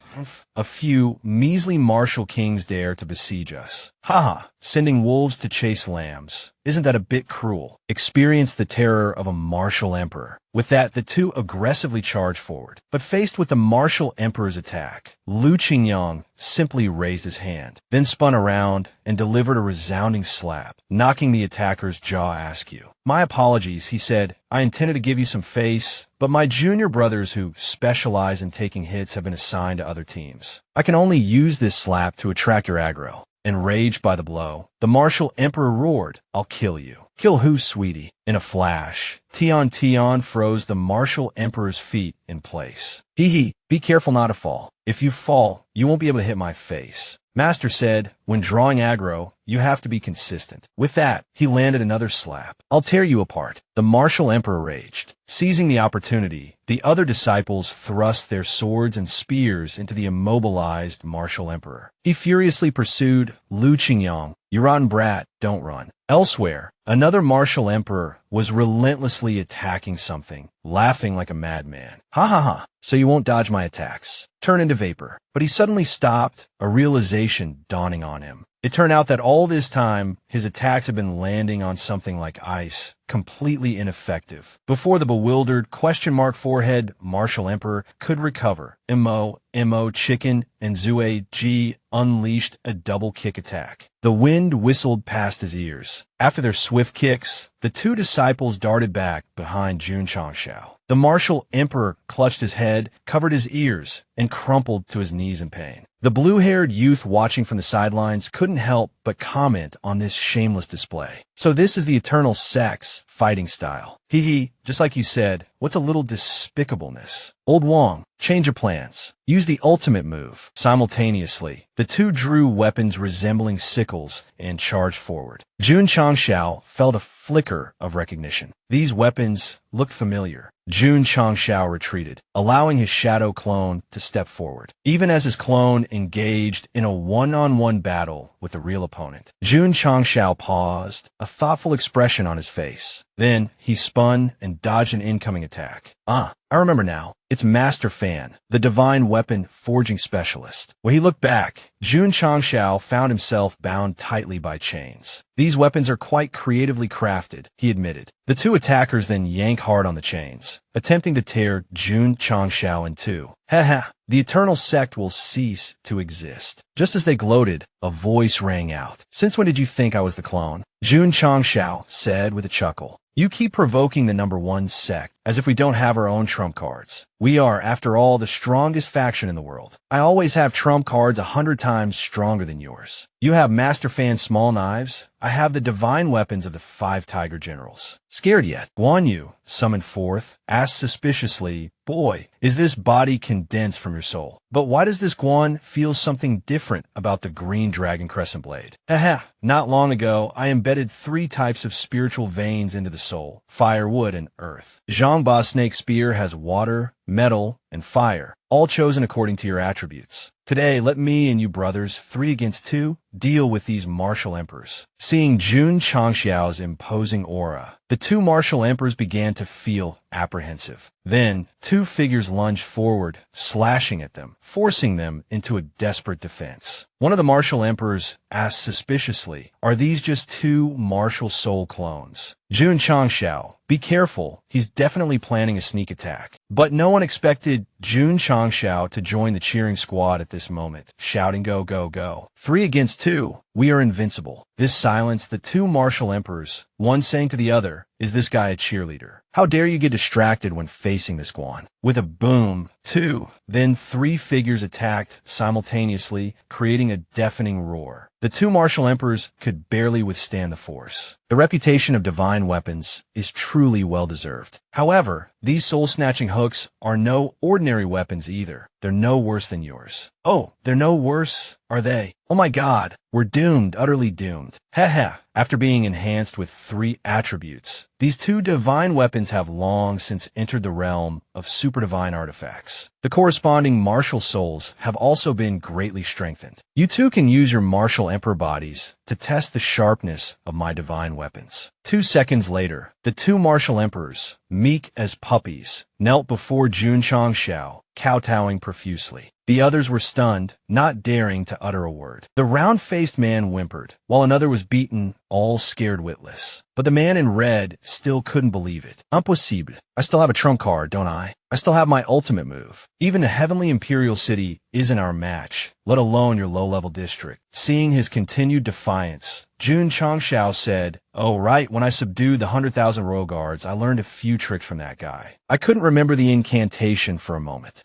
[SPEAKER 1] "A few measly martial kings dare to besiege us. Haha, sending wolves to chase lambs. Isn't that a bit cruel?" Experience the terror of a martial emperor. With that, the 2 aggressively charged forward. But faced with the martial emperor's attack, Lu Qingyang simply raised his hand, then spun around and delivered a resounding slap, knocking the attacker's jaw askew. "My apologies," he said. "I intended to give you some face, but my junior brothers who specialize in taking hits have been assigned to other teams. I can only use this slap to attract your aggro." Enraged by the blow, the martial emperor roared, "I'll kill you." "Kill who, sweetie?" In a flash, Tian Tian froze the martial emperor's feet in place. Hee, be careful not to fall. If you fall, you won't be able to hit my face. Master said, when drawing aggro, you have to be consistent. With that, he landed another slap. "I'll tear you apart." The martial emperor raged. Seizing the opportunity, the other disciples thrust their swords and spears into the immobilized martial emperor. He furiously pursued Lu Qingyang. "You rotten brat, don't run." Elsewhere, another martial emperor was relentlessly attacking something, laughing like a madman. "Ha ha ha, so you won't dodge my attacks. Turn into vapor." But he suddenly stopped, a realization dawning on him. It turned out that all this time, his attacks had been landing on something like ice, completely ineffective. Before the bewildered, question mark forehead martial emperor could recover, Mo Chicken and Zue Ji unleashed a double kick attack. The wind whistled past his ears. After their swift kicks, the 2 disciples darted back behind Jun Changshao. The martial emperor clutched his head, covered his ears, and crumpled to his knees in pain. The blue-haired youth watching from the sidelines couldn't help but comment on this shameless display. So this is the eternal sex fighting style. Hee hee, just like you said, what's a little despicableness? Old Wong, change of plans. Use the ultimate move. Simultaneously, the two drew weapons resembling sickles and charged forward. Jun Changshao felt a flicker of recognition. These weapons looked familiar. Jun Changshao retreated, allowing his shadow clone to step forward. Even as his clone engaged in a one-on-one battle with a real opponent, Jun Changshao paused, a thoughtful expression on his face. Then he spun and dodged an incoming attack. I remember now. It's Master Fan, the divine weapon forging specialist. When he looked back, Jun Changshao found himself bound tightly by chains. These weapons are quite creatively crafted, he admitted. The two attackers then yanked hard on the chains, attempting to tear Jun Changshao in two. Haha, the eternal sect will cease to exist. Just as they gloated, a voice rang out. Since when did you think I was the clone? Jun Changshao said with a chuckle. You keep provoking the number one sect, as if we don't have our own trump cards. We are, after all, the strongest faction in the world. I always have trump cards 100 times stronger than yours. You have Master Fan small knives. I have the divine weapons of the 5 Tiger Generals. Scared yet? Guan Yu, summoned forth, asked suspiciously, Boy, is this body condensed from your soul? But why does this Guan feel something different about the green dragon crescent blade? Haha, not long ago, I embedded 3 types of spiritual veins into the soul, fire, wood, and earth. Zhangba Snake Spear has water, metal, and fire, all chosen according to your attributes. Today, let me and you brothers, 3 against 2, deal with these martial emperors. Seeing Jun Changxiao's imposing aura, the 2 martial emperors began to feel apprehensive. Then, 2 figures lunged forward, slashing at them, forcing them into a desperate defense. One of the martial emperors asked suspiciously, Are these just 2 martial soul clones? Jun Changxiao, be careful, he's definitely planning a sneak attack. But no one expected Jun Changxiao to join the cheering squad at this moment, shouting go, go, go. 3 against 2, we are invincible. This silenced the 2 martial emperors, one saying to the other, Is this guy a cheerleader? How dare you get distracted when facing this Guan? With a boom, 2, then 3 figures attacked simultaneously, creating a deafening roar. The 2 martial emperors could barely withstand the force. The reputation of divine weapons is truly well-deserved. However, these soul-snatching hooks are no ordinary weapons either. They're no worse than yours. Oh, they're no worse, are they? Oh my god, we're doomed, utterly doomed. Haha, after being enhanced with 3 attributes, these 2 divine weapons have long since entered the realm of super divine artifacts. The corresponding martial souls have also been greatly strengthened. You too can use your martial emperor bodies to test the sharpness of my divine weapons. 2 seconds later, the 2 martial emperors, meek as puppies, knelt before Jun Changxiao, kowtowing profusely. The others were stunned, not daring to utter a word. The round-faced man whimpered, while another was beaten, all scared witless. But the man in red still couldn't believe it. Impossible. I still have a trump card, don't I? I still have my ultimate move. Even the Heavenly Imperial City isn't our match, let alone your low-level district. Seeing his continued defiance, Jun Changxiao said, Oh, right, when I subdued the 100,000 row guards, I learned a few tricks from that guy. I couldn't remember the incantation for a moment.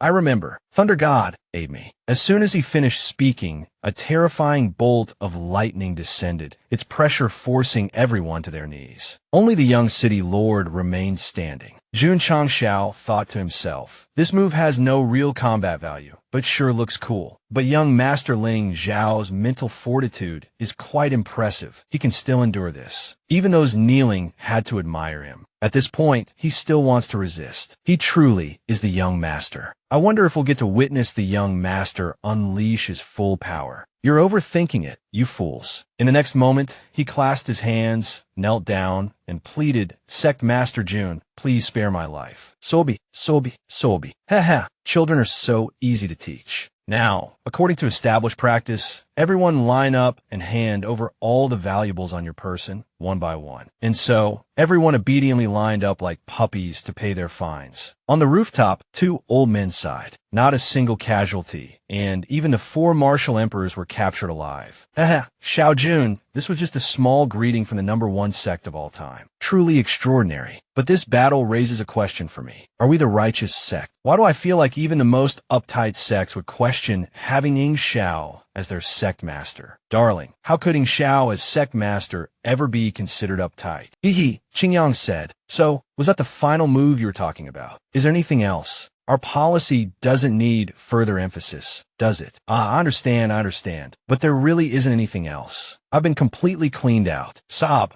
[SPEAKER 1] I remember. Thunder God, aid me. As soon as he finished speaking, a terrifying bolt of lightning descended, its pressure forcing everyone to their knees. Only the young city lord remained standing. Jun Changxiao thought to himself, This move has no real combat value, but sure looks cool. But young Master Ling Zhao's mental fortitude is quite impressive. He can still endure this. Even those kneeling had to admire him. At this point, he still wants to resist. He truly is the young master. I wonder if we'll get to witness the young master unleash his full power. You're overthinking it, you fools. In the next moment, he clasped his hands, knelt down, and pleaded, Sect Master Jun, please spare my life. Sobi, Sobi, Sobi. Haha, children are so easy to teach. Now, according to established practice, everyone line up and hand over all the valuables on your person, one by one. And so, everyone obediently lined up like puppies to pay their fines. On the rooftop, 2 old men sighed. Not a single casualty, and even the 4 martial emperors were captured alive. Haha, Xiao Jun, this was just a small greeting from the #1 sect of all time. Truly extraordinary. But this battle raises a question for me. Are we the righteous sect? Why do I feel like even the most uptight sects would question having Ing Xiao as their sect master? Darling, how could Ing Xiao as sect master ever be considered uptight? Hehe, Qingyang said. So, was that the final move you were talking about? Is there anything else? Our policy doesn't need further emphasis, does it? I understand. But there really isn't anything else. I've been completely cleaned out. Sob.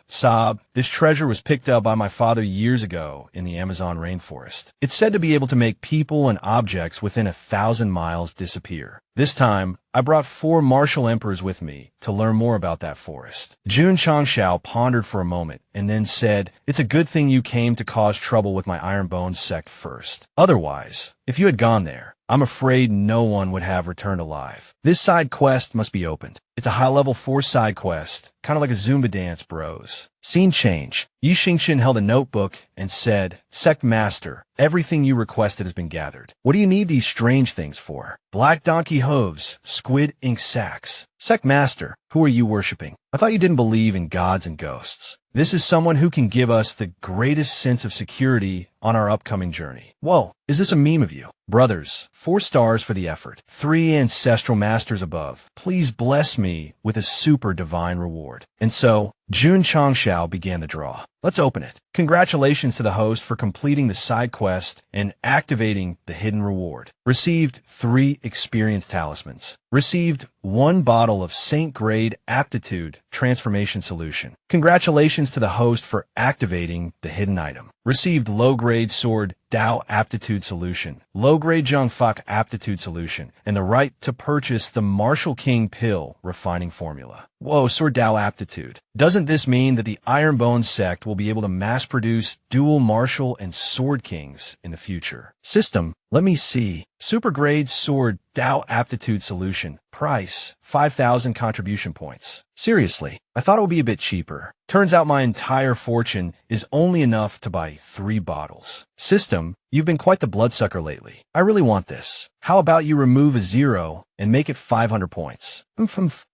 [SPEAKER 1] This treasure was picked up by my father years ago in the Amazon rainforest. It's said to be able to make people and objects within 1,000 miles disappear. This time, I brought 4 martial emperors with me to learn more about that forest. Jun Changshao pondered for a moment and then said, "It's a good thing you came to cause trouble with my Iron Bones sect first. Otherwise, if you had gone there, I'm afraid no one would have returned alive. This side quest must be opened. It's a high-level 4 side quest, kind of like a Zumba dance, bros." Scene change. Yi Xingxin held a notebook and said, "Sect Master, everything you requested has been gathered. What do you need these strange things for? Black donkey hooves, squid ink sacks. Sect Master, who are you worshipping? I thought you didn't believe in gods and ghosts. This is someone who can give us the greatest sense of security on our upcoming journey. Whoa, is this a meme of you? Brothers, 4 stars for the effort. 3 ancestral masters above. Please bless me with a super divine reward." And so, Jun Changshao began the draw. Let's open it. Congratulations to the host for completing the side quest and activating the hidden reward. Received 3 experience talismans. Received 1 bottle of Saint Grade Aptitude Transformation Solution. Congratulations to the host for activating the hidden item. Received low-grade sword Dao Aptitude Solution, low-grade Zhongfak Aptitude Solution, and the right to purchase the Martial King Pill Refining Formula. Whoa, Sword Dao Aptitude. Doesn't this mean that the Iron Bones sect will be able to mass-produce dual Martial and Sword Kings in the future? System, let me see. Super Grade Sword Dao Aptitude Solution. Price, 5,000 contribution points. Seriously, I thought it would be a bit cheaper. Turns out my entire fortune is only enough to buy 3 bottles. System, you've been quite the bloodsucker lately. I really want this. How about you remove a 0 and make it 500 points?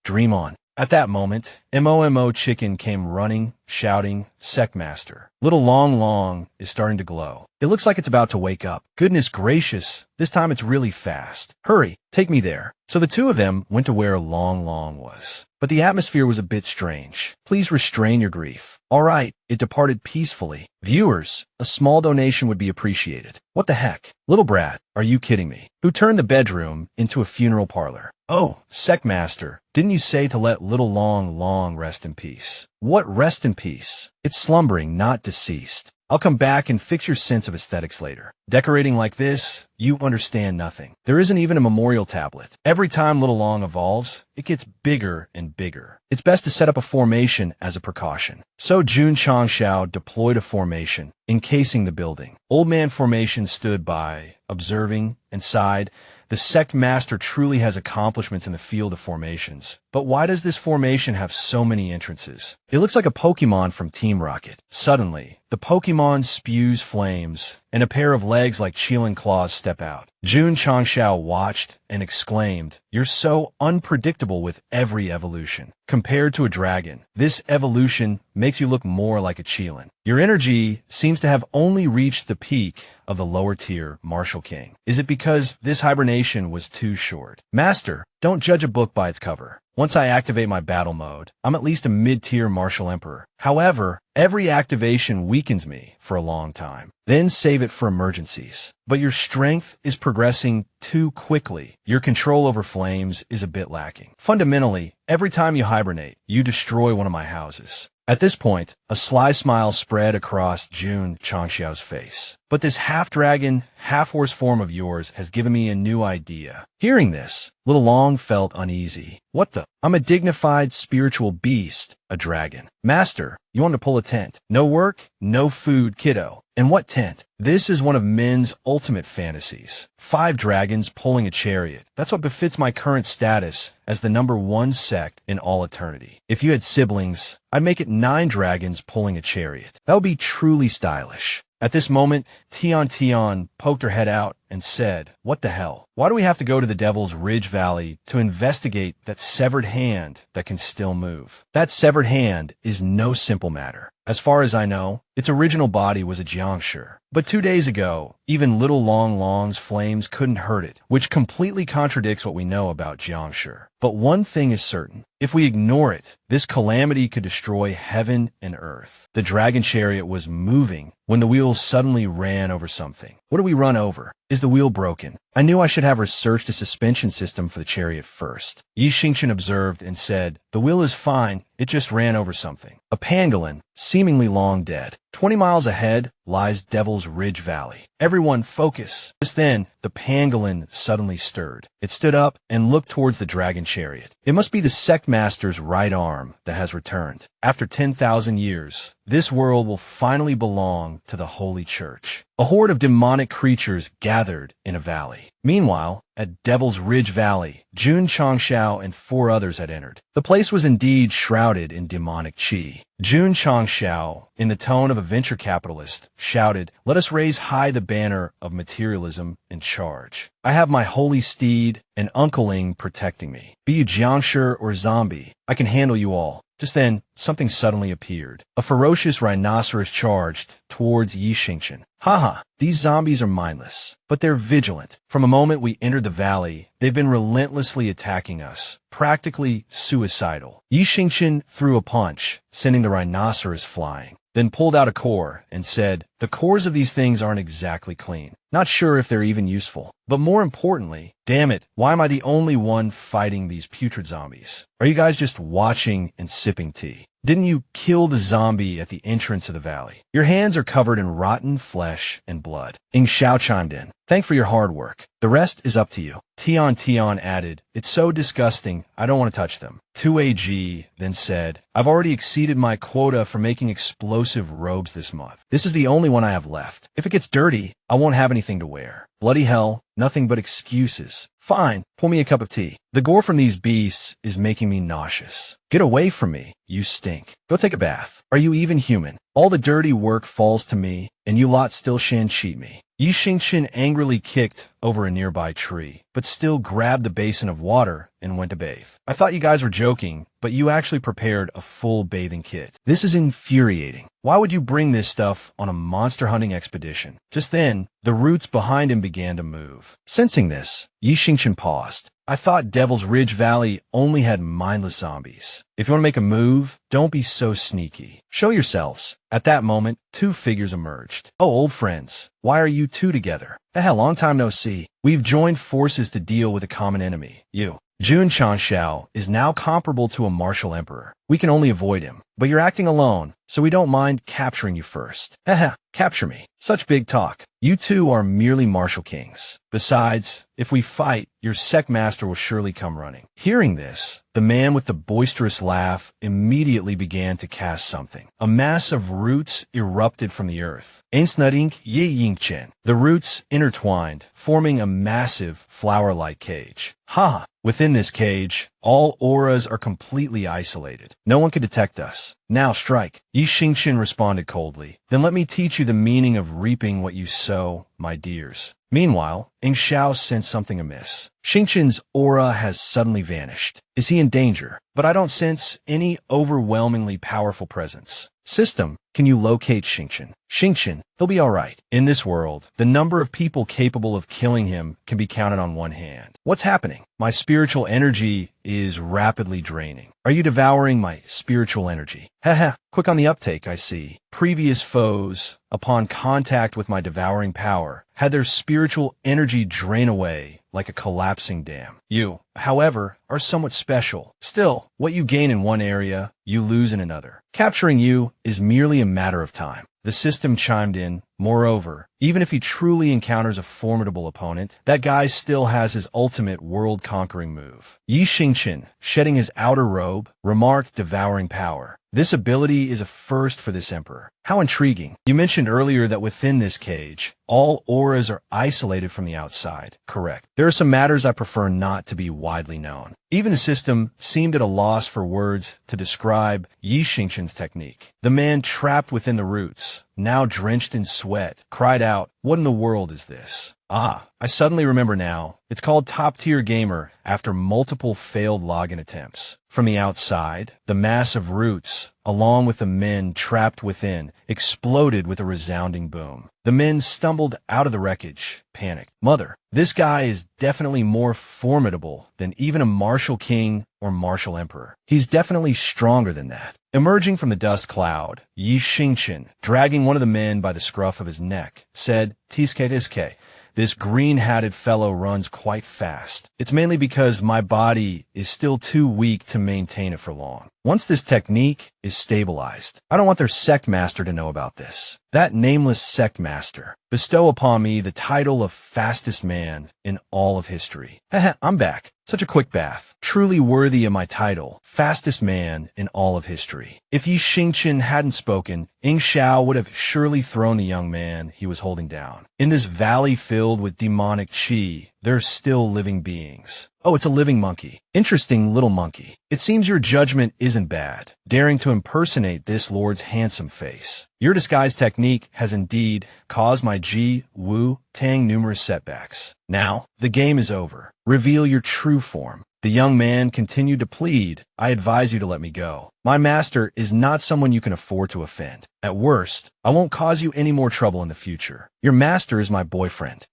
[SPEAKER 1] Dream on. At that moment, MOMO Chicken came running, shouting, "Sect Master. Little Long Long is starting to glow. It looks like it's about to wake up. Goodness gracious, this time it's really fast. Hurry, take me there." So the 2 of them went to where Long Long was. But the atmosphere was a bit strange. Please restrain your grief. All right, it departed peacefully. Viewers, a small donation would be appreciated. What the heck? Little brat, are you kidding me? Who turned the bedroom into a funeral parlor? Oh, Sect Master, didn't you say to let Little Long Long rest in peace? What rest in peace? It's slumbering, not deceased. I'll come back and fix your sense of aesthetics later. Decorating like this, you understand nothing. There isn't even a memorial tablet. Every time Little Long evolves, it gets bigger and bigger. It's best to set up a formation as a precaution. So Jun Changshao deployed a formation, encasing the building. Old Man Formation stood by, observing, and sighed. The sect master truly has accomplishments in the field of formations. But why does this formation have so many entrances? It looks like a Pokemon from Team Rocket. Suddenly, the Pokemon spews flames, and a pair of legs like Chilling Claws step out. Jun Changshao watched and exclaimed, "You're so unpredictable with every evolution. Compared to a dragon, this evolution makes you look more like a Chilin. Your energy seems to have only reached the peak of the lower tier Martial King. Is it because this hibernation was too short? Master, don't judge a book by its cover. Once I activate my battle mode, I'm at least a mid-tier Martial Emperor. However, every activation weakens me for a long time. Then save it for emergencies. But your strength is progressing too quickly. Your control over flames is a bit lacking. Fundamentally, every time you hibernate, you destroy one of my houses." At this point, a sly smile spread across Jun Changxiao's face. "But this half-dragon, half-horse form of yours has given me a new idea." Hearing this, Little Long felt uneasy. "What the? I'm a dignified spiritual beast, a dragon. Master, you want to pull a tent? No work, no food, kiddo. And what tent? This is one of men's ultimate fantasies. 5 dragons pulling a chariot. That's what befits my current status as the #1 sect in all eternity. If you had siblings, I'd make it 9 dragons pulling a chariot. That would be truly stylish. At this moment, Tion poked her head out and said, "What the hell? Why do we have to go to the Devil's Ridge Valley to investigate that severed hand that can still move?" That severed hand is no simple matter. As far as I know, its original body was a jiangshi. But 2 days ago, even little Long Long's flames couldn't hurt it, which completely contradicts what we know about jiangshi. But one thing is certain. If we ignore it, this calamity could destroy heaven and earth. The dragon chariot was moving when the wheels suddenly ran over something. What do we run over? Is the wheel broken? I knew I should have researched the suspension system for the chariot first. Yi Xingchen observed and said, "The wheel is fine, it just ran over something." A pangolin, seemingly long dead. 20 miles ahead lies Devil's Ridge Valley. Everyone focus. Just then, the pangolin suddenly stirred. It stood up and looked towards the dragon chariot. It must be the sect master's right arm that has returned. After 10,000 years, this world will finally belong to the Holy Church. A horde of demonic creatures gathered in a valley. Meanwhile, at Devil's Ridge Valley, Jun Changshao and 4 others had entered. The place was indeed shrouded in demonic qi. Jun Changshao, in the tone of a venture capitalist, shouted, "Let us raise high the banner of materialism and charge. I have my holy steed and uncleing protecting me. Be you jiangshi or zombie, I can handle you all." Just then, something suddenly appeared. A ferocious rhinoceros charged towards Yi Xingchen. Haha, these zombies are mindless, but they're vigilant. From a moment we entered the valley, they've been relentlessly attacking us, practically suicidal. Yi Xingchen threw a punch, sending the rhinoceros flying, then pulled out a core and said, "The cores of these things aren't exactly clean. Not sure if they're even useful. But more importantly, damn it, why am I the only one fighting these putrid zombies? Are you guys just watching and sipping tea? Didn't you kill the zombie at the entrance of the valley? Your hands are covered in rotten flesh and blood." Ing Xiao chimed in. "Thanks for your hard work. The rest is up to you." Tion added, "It's so disgusting, I don't want to touch them." 2AG then said, "I've already exceeded my quota for making explosive robes this month. This is the only one I have left. If it gets dirty, I won't have anything to wear. Bloody hell, nothing but excuses. Fine, pour me a cup of tea. The gore from these beasts is making me nauseous. Get away from me, you stink. Go take a bath. Are you even human? All the dirty work falls to me, and you lot still shan cheat me." Yi Xingchen angrily kicked over a nearby tree, but still grabbed the basin of water and went to bathe. "I thought you guys were joking, but you actually prepared a full bathing kit. This is infuriating. Why would you bring this stuff on a monster hunting expedition?" Just then, the roots behind him began to move. Sensing this, Yi Xingchen paused. "I thought Devil's Ridge Valley only had mindless zombies. If you want to make a move, don't be so sneaky. Show yourselves." At that moment, 2 figures emerged. "Oh, old friends, why are you 2 together? Hell, long time no see. We've joined forces to deal with a common enemy. You." Jun Changshao is now comparable to a martial emperor. We can only avoid him. But you're acting alone, so we don't mind capturing you first. Haha, capture me. Such big talk. You 2 are merely martial kings. Besides, if we fight, your sect master will surely come running." Hearing this, the man with the boisterous laugh immediately began to cast something. A mass of roots erupted from the earth. Ainsnutink Yi Yingchen. The roots intertwined, forming a massive flower-like cage. Ha! Within this cage, all auras are completely isolated. No one can detect us. Now strike. Yi Xingchen responded coldly. "Then let me teach you the meaning of reaping what you sow, my dears." Meanwhile, Ing Xiao sensed something amiss. Xingchen's aura has suddenly vanished. Is he in danger? But I don't sense any overwhelmingly powerful presence. System, can you locate Xingchen? Xingchen, he'll be all right. In this world, the number of people capable of killing him can be counted on one hand. What's happening? My spiritual energy is rapidly draining. Are you devouring my spiritual energy? Haha, quick on the uptake, I see. Previous foes, upon contact with my devouring power, had their spiritual energy drain away like a collapsing dam. You, however, are somewhat special. Still, what you gain in one area, you lose in another. Capturing you is merely a matter of time. The system chimed in. Moreover, even if he truly encounters a formidable opponent, that guy still has his ultimate world-conquering move. Yi Xingchen, shedding his outer robe, remarked devouring power. This ability is a first for this emperor. How intriguing. You mentioned earlier that within this cage, all auras are isolated from the outside. Correct. There are some matters I prefer not to be widely known. Even the system seemed at a loss for words to describe Yi Xingqian's technique. The man trapped within the roots, now drenched in sweat, cried out, "What in the world is this?" Ah, I suddenly remember now. It's called Top-Tier Gamer after multiple failed login attempts. From the outside, the mass of roots, along with the men trapped within, exploded with a resounding boom. The men stumbled out of the wreckage, panicked. Mother, this guy is definitely more formidable than even a martial king or martial emperor. He's definitely stronger than that. Emerging from the dust cloud, Yi Xingqian, dragging one of the men by the scruff of his neck, said, "Tiske. This green-hatted fellow runs quite fast. It's mainly because my body is still too weak to maintain it for long. Once this technique is stabilized, I don't want their sect master to know about this. That nameless sect master. Bestow upon me the title of fastest man in all of history." Heh, I'm back. Such a quick bath. Truly worthy of my title, fastest man in all of history. If Yi Xingqian hadn't spoken, Ying Xiao would have surely thrown the young man he was holding down. In this valley filled with demonic qi, there are still living beings. Oh, it's a living monkey. Interesting little monkey. It seems your judgment isn't bad, daring to impersonate this lord's handsome face. Your disguise technique has indeed caused my Ji, Wu, Tang numerous setbacks. Now, the game is over. Reveal your true form. The young man continued to plead, "I advise you to let me go. My master is not someone you can afford to offend. At worst, I won't cause you any more trouble in the future. Your master is my boyfriend."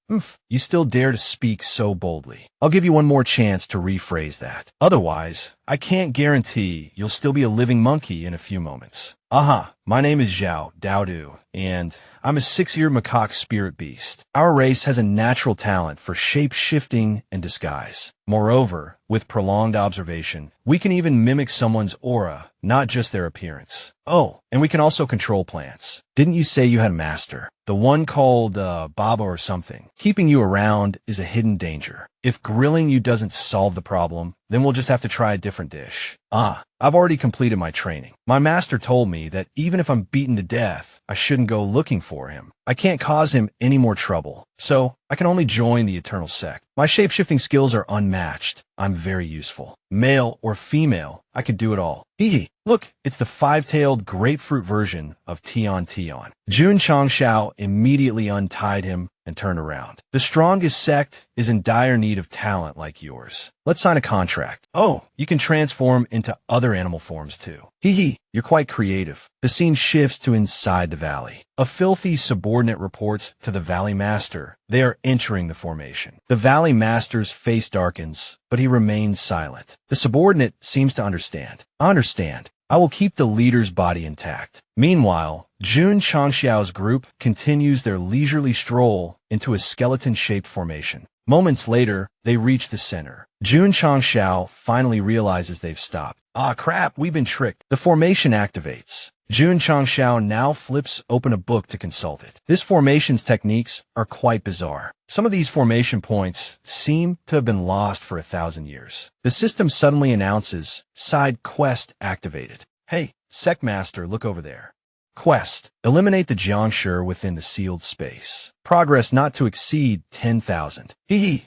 [SPEAKER 1] You still dare to speak so boldly. I'll give you one more chance to rephrase that. Otherwise, I can't guarantee you'll still be a living monkey in a few moments. Aha, my name is Zhao Daodu, and I'm a 6-eared macaque spirit beast. Our race has a natural talent for shape-shifting and disguise. Moreover, with prolonged observation, we can even mimic someone's aura, not just their appearance. Oh, and we can also control plants. Didn't you say you had a master? The one called, Baba or something. Keeping you around is a hidden danger. If grilling you doesn't solve the problem, then we'll just have to try a different dish. I've already completed my training. My master told me that even if I'm beaten to death, I shouldn't go looking for him. I can't cause him any more trouble, so I can only join the Eternal Sect. My shape-shifting skills are unmatched. I'm very useful. Male or female, I could do it all. Hee. Look, it's the 5-tailed grapefruit version of Tian. Jun Changshao immediately untied him and turned around. The strongest sect is in dire need of talent like yours. Let's sign a contract. Oh, you can transform into other animal forms too. You're quite creative. The scene shifts to inside the valley. A filthy subordinate reports to the valley master. They are entering the formation. The valley master's face darkens, but he remains silent. The subordinate seems to understand. I understand. I will keep the leader's body intact. Meanwhile, Jun Changxiao's group continues their leisurely stroll into a skeleton-shaped formation. Moments later, they reach the center. Jun Changxiao finally realizes they've stopped. Ah, crap, we've been tricked. The formation activates. Jun Changxiao now flips open a book to consult it. This formation's techniques are quite bizarre. Some of these formation points seem to have been lost for 1,000 years. The system suddenly announces, "Side quest activated." Hey, Sect Master, look over there. Quest. Eliminate the Jiangshi within the sealed space. Progress not to exceed 10,000.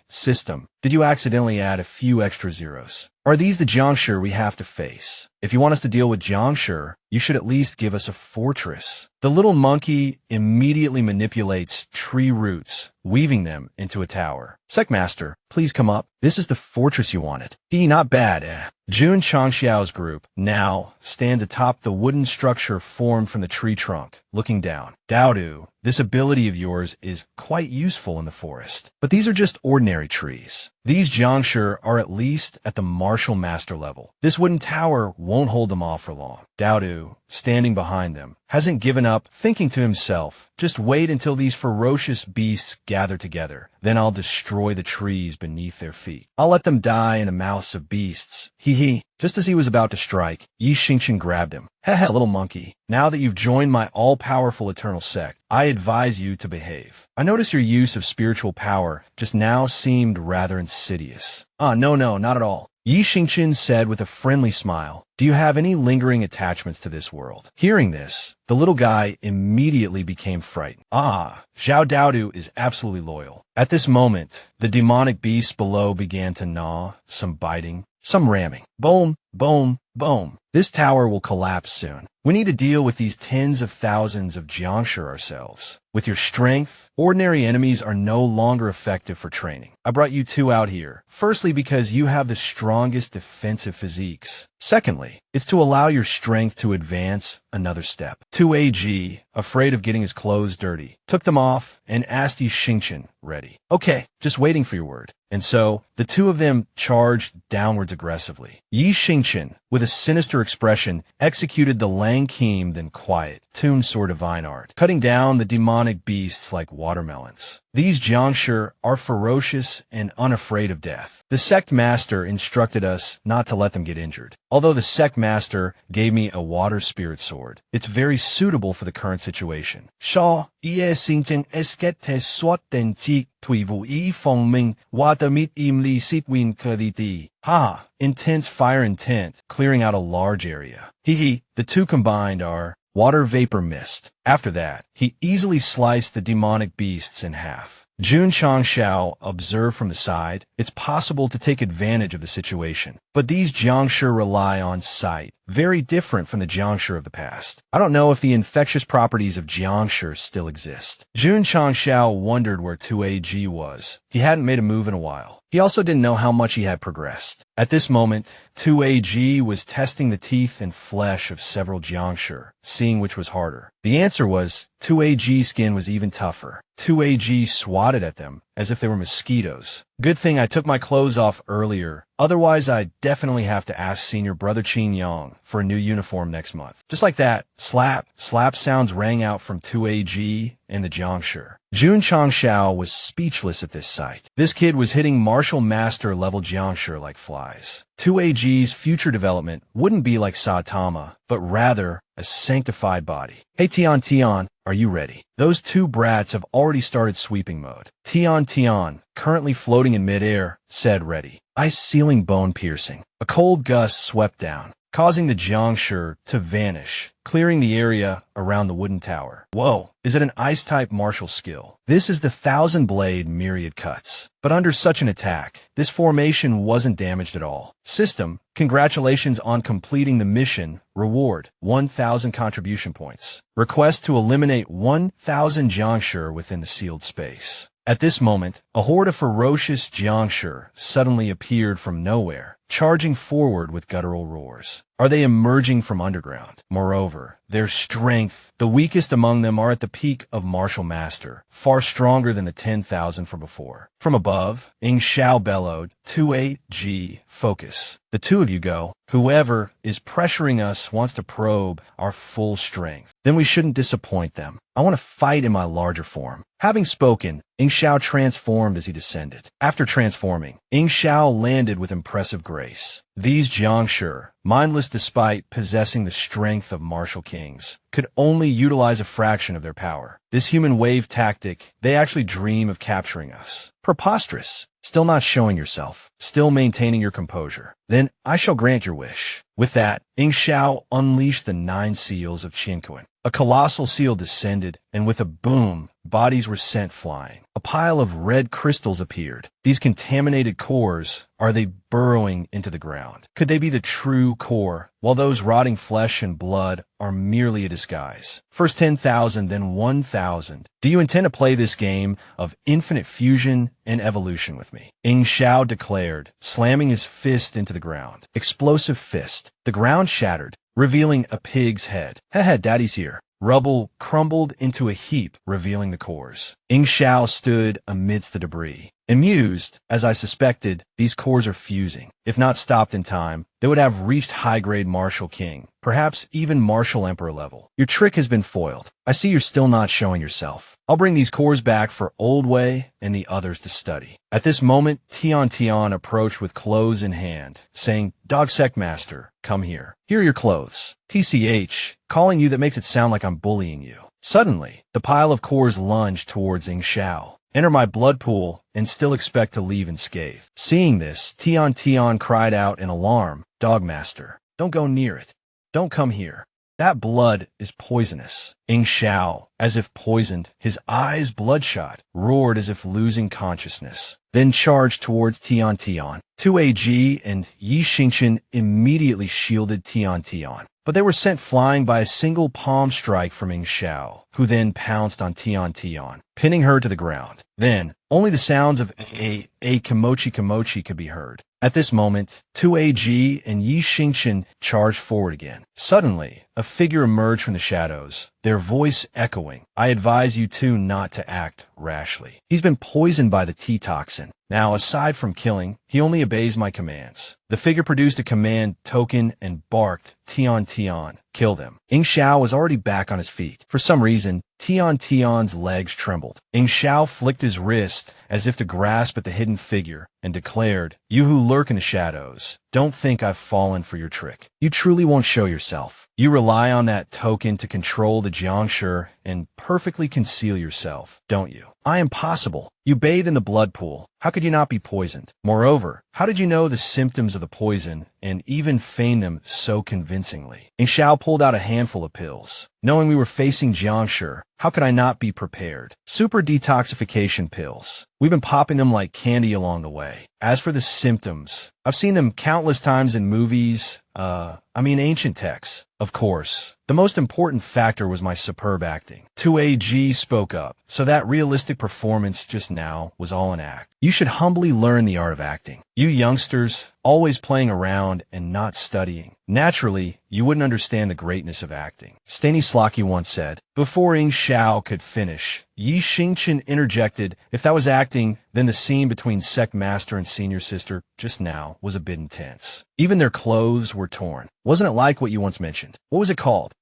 [SPEAKER 1] System. Did you accidentally add a few extra zeros? Are these the Jiangshi we have to face? If you want us to deal with Jiangshi, you should at least give us a fortress. The little monkey immediately manipulates tree roots, weaving them into a tower. Secmaster, please come up. This is the fortress you wanted. Not bad, Jun Changxiao's group now stands atop the wooden structure formed from the tree trunk, looking down. Daodu, this ability of yours is quite useful in the forest. But these are just ordinary trees. These Jiangshi are at least at the martial master level. This wooden tower won't hold them off for long. Daodu, standing behind them, hasn't given up, thinking to himself, just wait until these ferocious beasts gather together. Then I'll destroy the trees beneath their feet. I'll let them die in the mouths of beasts. Just as he was about to strike, Yi Xingqian grabbed him. Little monkey. Now that you've joined my all-powerful eternal sect, I advise you to behave. I notice your use of spiritual power just now seemed rather insidious. No, not at all. Yi Xingqian said with a friendly smile. Do you have any lingering attachments to this world? Hearing this, the little guy immediately became frightened. Ah, Zhao Daodu is absolutely loyal. At this moment, the demonic beasts below began to gnaw, some biting, some ramming. Boom, boom, boom. This tower will collapse soon. We need to deal with these tens of thousands of Jiangshi ourselves. With your strength, ordinary enemies are no longer effective for training. I brought you two out here. Firstly, because you have the strongest defensive physiques. Secondly, it's to allow your strength to advance another step. 2AG, afraid of getting his clothes dirty, took them off and asked Yi Xingqian, ready. Okay, just waiting for your word. And so, the two of them charged downwards aggressively. Yi Xingqian, with a sinister expression, executed the Lang Kim then quiet, tuned sword divine art, cutting down the demonic beasts like watermelons. These Jiangshi are ferocious and unafraid of death. The sect master instructed us not to let them get injured. Although the sect master gave me a water spirit sword, it's very suitable for the current situation. Shaw, Ye Xingqian eskete swat den ti tuivu yi feng ming watamit im li sit win kaditi. Ha! Intense fire intent, clearing out a large area. Hee, the two combined are water vapor mist. After that, he easily sliced the demonic beasts in half. Jun Changshao observed from the side. It's possible to take advantage of the situation. But these Jiangshi rely on sight, very different from the Jiangshi of the past. I don't know if the infectious properties of Jiangshi still exist. Jun Changshao wondered where 2AG was. He hadn't made a move in a while. He also didn't know how much he had progressed. At this moment, 2AG was testing the teeth and flesh of several Jiangshi, seeing which was harder. The answer was 2AG's skin was even tougher. 2AG swatted at them as if they were mosquitoes. Good thing I took my clothes off earlier. Otherwise, I'd definitely have to ask senior brother Qin Yang for a new uniform next month. Just like that, slap sounds rang out from 2AG and the Jiangshi. Jun Changshao was speechless at this sight. This kid was hitting martial master level Jiangshi like flies. 2AG's future development wouldn't be like Saitama, but rather a sanctified body. Hey Tian, are you ready? Those two brats have already started sweeping mode. Tian, currently floating in midair, said ready. Ice ceiling bone piercing. A cold gust swept down, causing the Jiangshi to vanish, clearing the area around the wooden tower. Whoa, is it an ice-type martial skill? This is the 1000-blade myriad cuts. But under such an attack, this formation wasn't damaged at all. System, congratulations on completing the mission. Reward, 1000 contribution points. Request to eliminate 1000 Jiangshi within the sealed space. At this moment, a horde of ferocious Jiangshi suddenly appeared from nowhere, charging forward with guttural roars. Are they emerging from underground? Moreover, their strength, the weakest among them are at the peak of martial master, far stronger than the 10,000 from before. From above, Ing Xiao bellowed, 2AG, focus. The two of you go. Whoever is pressuring us wants to probe our full strength. Then we shouldn't disappoint them. I want to fight in my larger form. Having spoken, Ing Xiao transformed as he descended. After transforming, Ing Xiao landed with impressive grace. These Jiangshi, mindless despite possessing the strength of martial kings, could only utilize a fraction of their power. This human wave tactic, they actually dream of capturing us. Preposterous. Still not showing yourself. Still maintaining your composure. Then I shall grant your wish. With that, Ing Xiao unleashed the 9 seals of Qinquan. A colossal seal descended, and with a boom, bodies were sent flying. A pile of red crystals appeared. These contaminated cores, are they burrowing into the ground? Could they be the true core, while those rotting flesh and blood are merely a disguise? First 10,000, then 1,000. Do you intend to play this game of infinite fusion and evolution with me? Ing Xiao declared, slamming his fist into the ground. Explosive fist. The ground shattered, revealing a pig's head. Haha, daddy's here. Rubble crumbled into a heap, revealing the cores. Ing Xiao stood amidst the debris. Amused, as I suspected, these cores are fusing. If not stopped in time, they would have reached high-grade Martial King, perhaps even Martial Emperor level. Your trick has been foiled. I see you're still not showing yourself. I'll bring these cores back for Old Way and the others to study. At this moment, Tian approached with clothes in hand, saying, Dog Sect Master, come here. Here are your clothes. TCH, calling you that makes it sound like I'm bullying you. Suddenly, the pile of cores lunged towards Ing Xiao. enter my blood pool, and still expect to leave unscathed. Seeing this, Tian cried out in alarm, Dogmaster, don't go near it. Don't come here. That blood is poisonous. Ing Xiao, as if poisoned, his eyes bloodshot, roared as if losing consciousness, then charged towards Tian. Tu Ag and Yi Xingqian immediately shielded Tian, but they were sent flying by a single palm strike from Ing Xiao, who then pounced on Tian, pinning her to the ground. Then, only the sounds of a kimochi could be heard. At this moment, Tu Ag and Yi Xingqian charged forward again. Suddenly, a figure emerged from the shadows, their voice echoing, I advise you two not to act rashly. He's been poisoned by the T toxin. Now, aside from killing, he only obeys my commands. The figure produced a command token and barked, Tian, kill them. Ing Xiao was already back on his feet. For some reason, Tian's legs trembled. Ing Xiao flicked his wrist as if to grasp at the hidden figure and declared, you who lurk in the shadows, don't think I've fallen for your trick. You truly won't show yourself. You rely on that token to control the Jiangshi and perfectly conceal yourself, don't you? I am possible. You bathe in the blood pool. How could you not be poisoned? Moreover, how did you know the symptoms of the poison and even feign them so convincingly? Ing Xiao pulled out a handful of pills. Knowing we were facing Jiangshi, how could I not be prepared? Super detoxification pills. We've been popping them like candy along the way. As for the symptoms, I've seen them countless times in movies, ancient texts. Of course, the most important factor was my superb acting. Tu Ag spoke up, so that realistic performance just now was all an act. You should humbly learn the art of acting. You youngsters, always playing around and not studying. Naturally, you wouldn't understand the greatness of acting. Stanislavski once said. Before Ing Xiao could finish, Yi Xingqian interjected, if that was acting, then the scene between sect master and senior sister just now was a bit intense. Even their clothes were torn. Wasn't it like what you once mentioned? What was it called?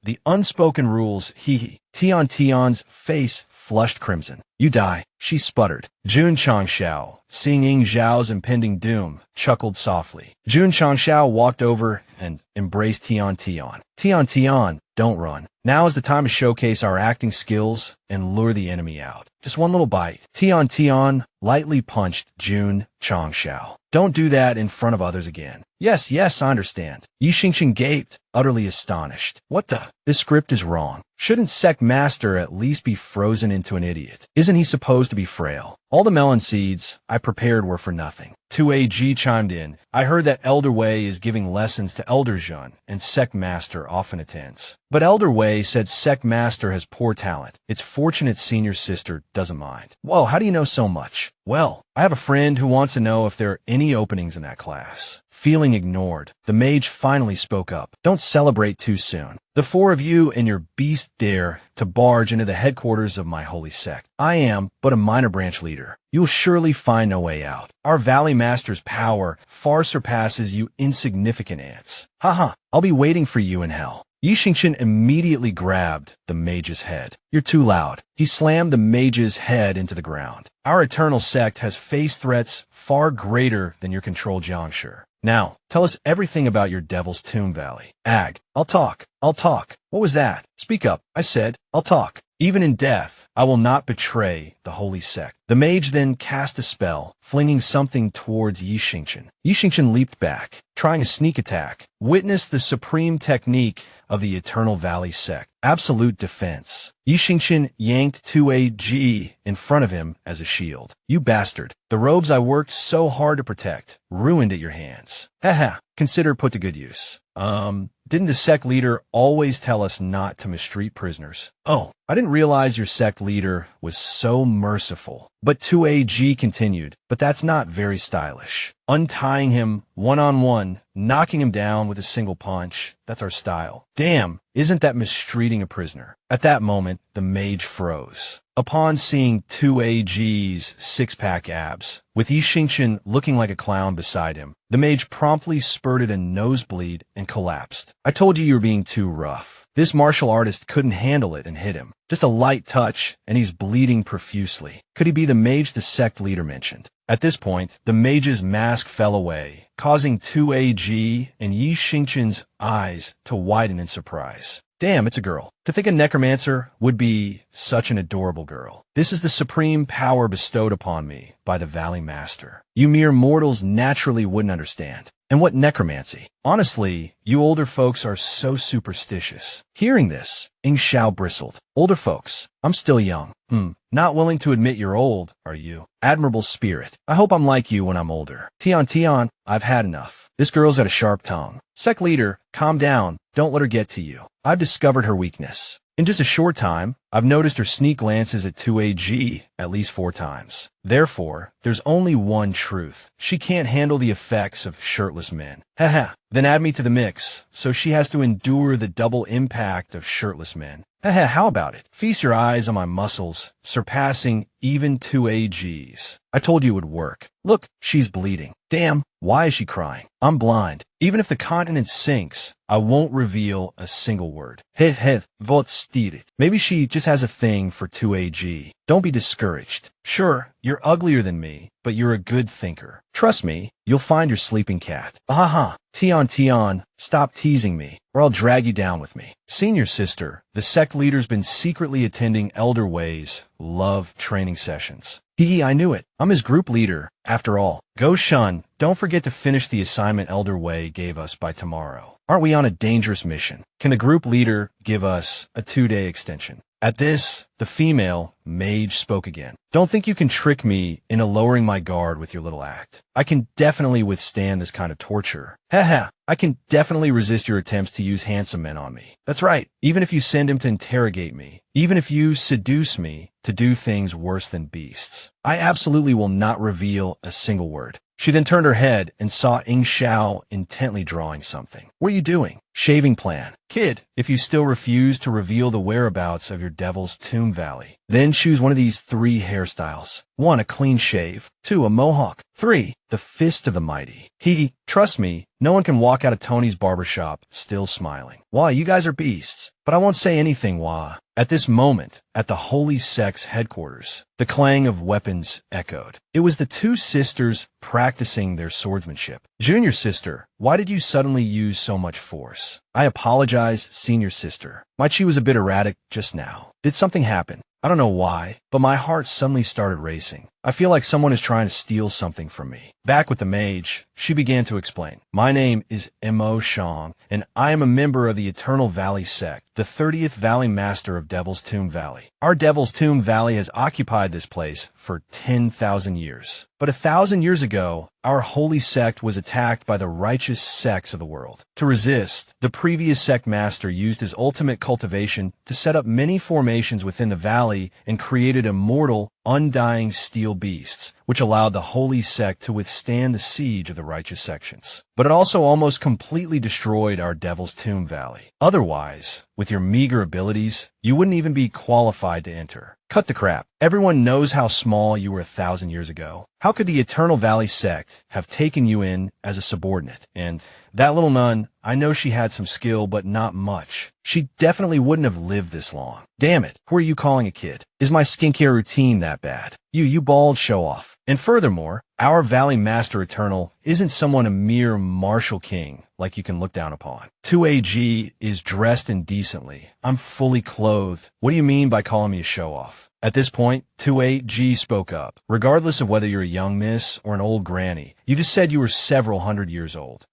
[SPEAKER 1] The unspoken rules, hee. Tian's face flushed crimson. You die, she sputtered. Jun Changxiao, seeing Ing Xiao's impending doom, chuckled softly. Jun Changxiao walked over and embraced Tian. Tian, don't run. Now is the time to showcase our acting skills and lure the enemy out. Just one little bite. Tian lightly punched Jun Changxiao. Don't do that in front of others again. Yes, I understand. Yi Xingqian gaped, utterly astonished. What the? This script is wrong. Shouldn't Sect Master at least be frozen into an idiot? Isn't he supposed to be frail? All the melon seeds I prepared were for nothing. Tu Ag chimed in. I heard that Elder Wei is giving lessons to Elder Zhun, and Sect Master often attends. But Elder Wei said Sect Master has poor talent. It's fortunate senior sister doesn't mind. Whoa, how do you know so much? Well, I have a friend who wants to know if there are any openings in that class. Feeling ignored, the mage finally spoke up. Don't celebrate too soon. The four of you and your beast dare to barge into the headquarters of my holy sect. I am but a minor branch leader. You'll surely find no way out. Our Valley Master's power far surpasses you insignificant ants. Haha, I'll be waiting for you in hell. Yi Xingqian immediately grabbed the mage's head. You're too loud. He slammed the mage's head into the ground. Our eternal sect has faced threats far greater than your control, Jiangshi. Now, tell us everything about your Devil's Tomb Valley. Ag, I'll talk. What was that? Speak up. I said, I'll talk. Even in death, I will not betray the holy sect. The mage then cast a spell, flinging something towards Yi Xingqian. Yi Xingqian leaped back, trying a sneak attack. Witness the supreme technique of the Eternal Valley sect. Absolute defense. Yi Xingqian yanked Tu Ag in front of him as a shield. You bastard. The robes I worked so hard to protect, ruined at your hands. Haha, consider put to good use. Didn't the sect leader always tell us not to mistreat prisoners? Oh, I didn't realize your sect leader was so merciful. But Tu Ag continued, but that's not very stylish. Untying him one-on-one, knocking him down with a single punch, that's our style. Damn, isn't that mistreating a prisoner? At that moment, the mage froze. Upon seeing Tu Ag's six-pack abs, with Yi Xingqian looking like a clown beside him, the mage promptly spurted a nosebleed and collapsed. I told you were being too rough. This martial artist couldn't handle it and hit him. Just a light touch, and he's bleeding profusely. Could he be the mage the sect leader mentioned? At this point, the mage's mask fell away, causing Tu Ag and Yi Xingqian's eyes to widen in surprise. Damn, it's a girl. To think a necromancer would be such an adorable girl. This is the supreme power bestowed upon me by the Valley Master. You mere mortals naturally wouldn't understand. And what necromancy? Honestly, you older folks are so superstitious. Hearing this, Ing Shao bristled. Older folks, I'm still young. Not willing to admit you're old, are you? Admirable spirit. I hope I'm like you when I'm older. Tian, I've had enough. This girl's got a sharp tongue. Sect leader, calm down. Don't let her get to you. I've discovered her weakness. In just a short time, I've noticed her sneak glances at 2AG at least 4 times. Therefore, there's only one truth. She can't handle the effects of shirtless men. Haha. Then add me to the mix, so she has to endure the double impact of shirtless men. Haha, how about it? Feast your eyes on my muscles, surpassing even 2AGs. I told you it would work. Look, she's bleeding. Damn, why is she crying? I'm blind. Even if the continent sinks, I won't reveal a single word. What steered. Maybe she just has a thing for 2AG. Don't be discouraged. Sure, you're uglier than me, but you're a good thinker. Trust me, you'll find your sleeping cat. Tian, stop teasing me, or I'll drag you down with me. Senior sister, the sect leader's been secretly attending Elder Way's love training sessions. I knew it. I'm his group leader, after all. Go Shun, don't forget to finish the assignment Elder Way gave us by tomorrow. Aren't we on a dangerous mission? Can the group leader give us a 2-day extension? At this, the female mage spoke again. Don't think you can trick me into lowering my guard with your little act. I can definitely withstand this kind of torture. I can definitely resist your attempts to use handsome men on me. That's right, even if you send him to interrogate me, even if you seduce me to do things worse than beasts. I absolutely will not reveal a single word. She then turned her head and saw Ing Shao intently drawing something. What are you doing? Shaving plan. Kid, if you still refuse to reveal the whereabouts of your Devil's Tomb Valley, then choose one of these 3 hairstyles. 1, a clean shave. 2, a mohawk. 3, the fist of the mighty. Trust me, no one can walk out of Tony's barbershop still smiling. Why, you guys are beasts. But I won't say anything, why. At this moment, at the Holy Sect's headquarters, the clang of weapons echoed. It was the 2 sisters practicing their swordsmanship. Junior sister, why did you suddenly use so much force? I apologize, senior sister. My chi was a bit erratic just now. Did something happen? I don't know why, but my heart suddenly started racing. I feel like someone is trying to steal something from me. Back with the mage, she began to explain. My name is Mo Shang, and I am a member of the Eternal Valley sect, the 30th Valley Master of Devil's Tomb Valley. Our Devil's Tomb Valley has occupied this place for 10,000 years. But 1,000 years ago, our holy sect was attacked by the righteous sects of the world. To resist, the previous sect master used his ultimate cultivation to set up many formations within the valley and created immortal, undying steel beasts, which allowed the holy sect to withstand the siege of the righteous sections. But it also almost completely destroyed our Devil's Tomb Valley. Otherwise, with your meager abilities, you wouldn't even be qualified to enter. Cut the crap. Everyone knows how small you were 1,000 years ago. How could the Eternal Valley sect have taken you in as a subordinate? And that little nun, I know she had some skill, but not much. She definitely wouldn't have lived this long. Damn it, who are you calling a kid? Is my skincare routine that bad? You bald show-off. And furthermore, our Valley Master Eternal isn't someone a mere martial king like you can look down upon. 2AG is dressed indecently. I'm fully clothed. What do you mean by calling me a show-off? At this point, 2AG spoke up. Regardless of whether you're a young miss or an old granny, you just said you were several hundred years old.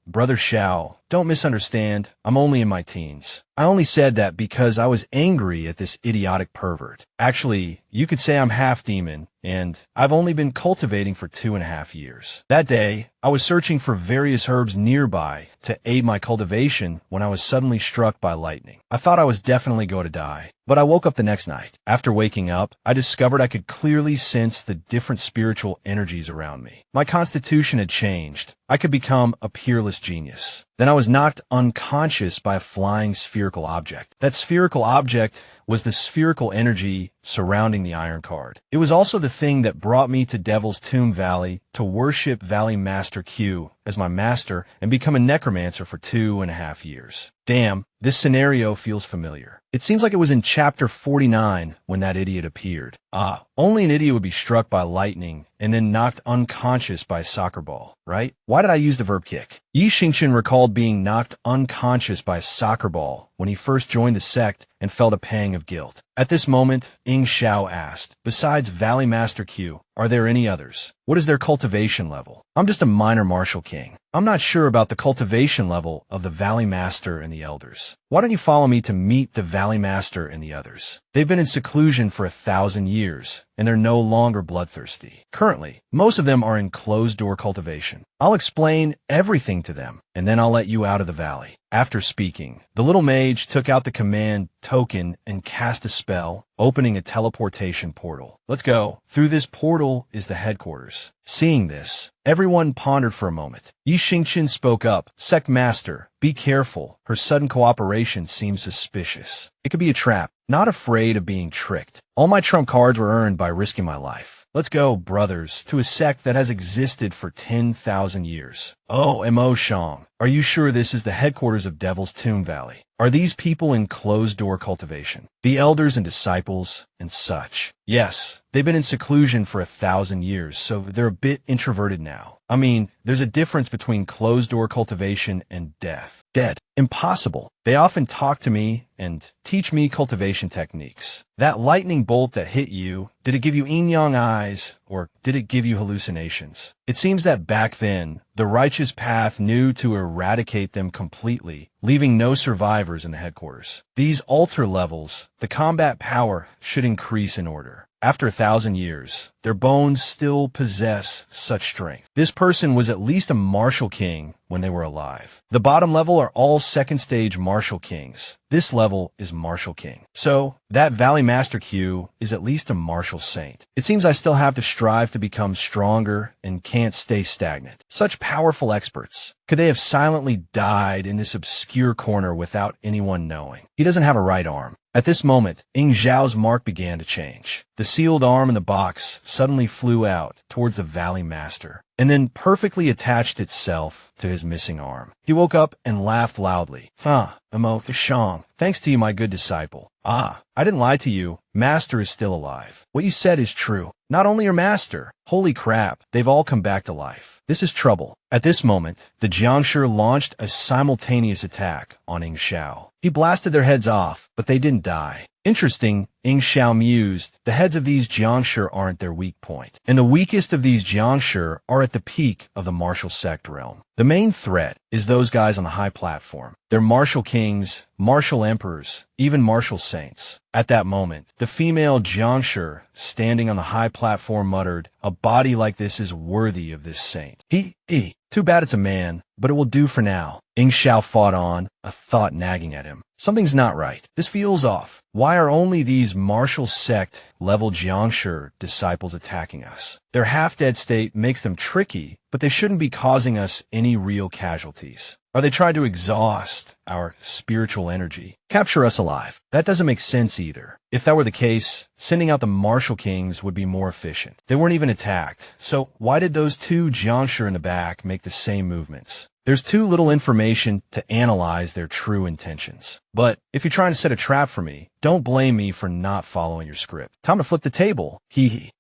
[SPEAKER 1] Brother Shao, don't misunderstand. I'm only in my teens. I only said that because I was angry at this idiotic pervert. Actually, you could say I'm half demon, and I've only been cultivating for 2.5 years. That day, I was searching for various herbs nearby to aid my cultivation when I was suddenly struck by lightning. I thought I was definitely going to die, but I woke up the next night. After waking up, I discovered I could clearly sense the different spiritual energies around me. My constitution had changed. I could become a peerless genius. Then I was knocked unconscious by a flying spherical object. That spherical object was the spherical energy surrounding the iron card. It was also the thing that brought me to Devil's Tomb Valley to worship Valley Master Q as my master and become a necromancer for 2.5 years. Damn, this scenario feels familiar. It seems like it was in chapter 49 when that idiot appeared. Ah, only an idiot would be struck by lightning and then knocked unconscious by a soccer ball, right? Why did I use the verb kick? Yi Xingchen recalled being knocked unconscious by a soccer ball when he first joined the sect and felt a pang of guilt. At this moment, Ying Xiao asked, besides Valley Master Q, are there any others? What is their cultivation level? I'm just a minor martial king. I'm not sure about the cultivation level of the Valley Master and the elders. Why don't you follow me to meet the Valley Master and the others? They've been in seclusion for 1,000 years, and they're no longer bloodthirsty. Currently, most of them are in closed-door cultivation. I'll explain everything to them, and then I'll let you out of the valley. After speaking, the little mage took out the command token and cast a spell, opening a teleportation portal. Let's go. Through this portal is the headquarters. Seeing this, everyone pondered for a moment. Yi Xingchen spoke up. Sect Master, be careful. Her sudden cooperation seems suspicious. It could be a trap. Not afraid of being tricked. All my trump cards were earned by risking my life. Let's go, brothers, to a sect that has existed for 10,000 years. Oh, Mo Shang, are you sure this is the headquarters of Devil's Tomb Valley? Are these people in closed-door cultivation? The elders and disciples and such? Yes, they've been in seclusion for 1,000 years, so they're a bit introverted now. I mean, there's a difference between closed-door cultivation and death. Dead. Impossible. They often talk to me and teach me cultivation techniques. That lightning bolt that hit you, did it give you yin-yang eyes, or did it give you hallucinations? It seems that back then, the righteous path knew to eradicate them completely, leaving no survivors in the headquarters. These altar levels, the combat power should increase in order. After 1,000 years, their bones still possess such strength. This person was at least a martial king when they were alive. The bottom level are all second stage martial kings. This level is martial king. So, that Valley Master Q is at least a martial saint. It seems I still have to strive to become stronger and can't stay stagnant. Such powerful experts. Could they have silently died in this obscure corner without anyone knowing? He doesn't have a right arm. At this moment, Ying Zhao's mark began to change. The sealed arm in the box suddenly flew out towards the Valley Master, and then perfectly attached itself to his missing arm. He woke up and laughed loudly. Mo Shang, thanks to you, my good disciple. I didn't lie to you. Master is still alive. What you said is true. Not only your master. Holy crap, they've all come back to life. This is trouble. At this moment, the Jiangshi launched a simultaneous attack on Ying Xiao. He blasted their heads off, but they didn't die. Interesting, Ying Xiao mused, the heads of these Jiangshi aren't their weak point, and the weakest of these Jiangshi are at the peak of the martial sect realm. The main threat is those guys on the high platform. They're martial kings, martial emperors, even martial saints. At that moment, the female Jiangshi standing on the high platform muttered, a body like this is worthy of this saint. Too bad it's a man, but it will do for now. Ying Xiao fought on, a thought nagging at him. Something's not right. This feels off. Why are only these martial sect level Jiangshi disciples attacking us? Their half-dead state makes them tricky, but they shouldn't be causing us any real casualties. Are they trying to exhaust our spiritual energy? Capture us alive? That doesn't make sense either. If that were the case, sending out the martial kings would be more efficient. They weren't even attacked, so why did those two Jiangshi in the back make the same movements? There's too little information to analyze their true intentions. But if you're trying to set a trap for me, don't blame me for not following your script. Time to flip the table.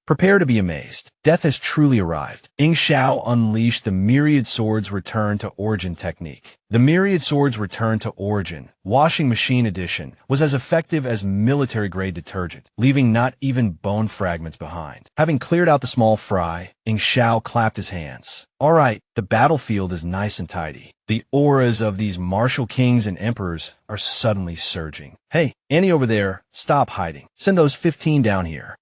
[SPEAKER 1] Prepare to be amazed. Death has truly arrived. Ying Xiao unleashed the Myriad Swords Return to Origin technique. The Myriad Swords Return to Origin, Washing Machine Edition, was as effective as military-grade detergent, leaving not even bone fragments behind. Having cleared out the small fry, Ying Xiao clapped his hands. All right, the battlefield is nice and tidy. The auras of these martial kings and emperors are suddenly surging. Hey, Annie over there, stop hiding. Send those 15 down here.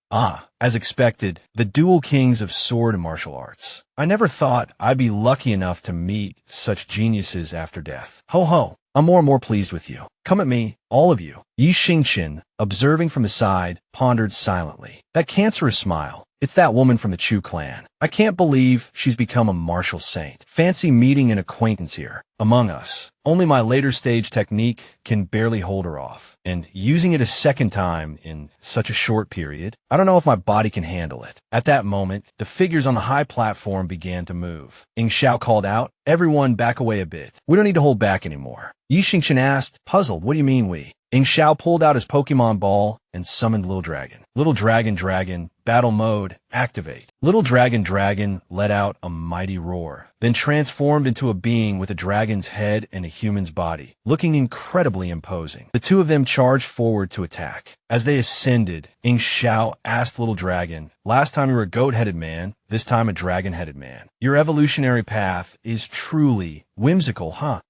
[SPEAKER 1] As expected, the dual kings of sword and martial arts. I never thought I'd be lucky enough to meet such geniuses after death. Ho ho, I'm more and more pleased with you. Come at me, all of you. Yi Xingchen, observing from the side, pondered silently. That cancerous smile. It's that woman from the Chu clan. I can't believe she's become a martial saint. Fancy meeting an acquaintance here. Among us, only my later stage technique can barely hold her off. And using it a second time in such a short period, I don't know if my body can handle it. At that moment, the figures on the high platform began to move. Ying Xiao called out, everyone back away a bit. We don't need to hold back anymore. Yi Xingchen asked, puzzled, what do you mean we? Ying Xiao pulled out his Pokemon ball and summoned Little Dragon. Little Dragon, battle mode, activate. Little Dragon let out a mighty roar, then transformed into a being with a dragon's head and a human's body, looking incredibly imposing. The two of them charged forward to attack. As they ascended, Ing Xiao asked Little Dragon, "Last time you were a goat-headed man, this time a dragon-headed man. Your evolutionary path is truly whimsical, huh?"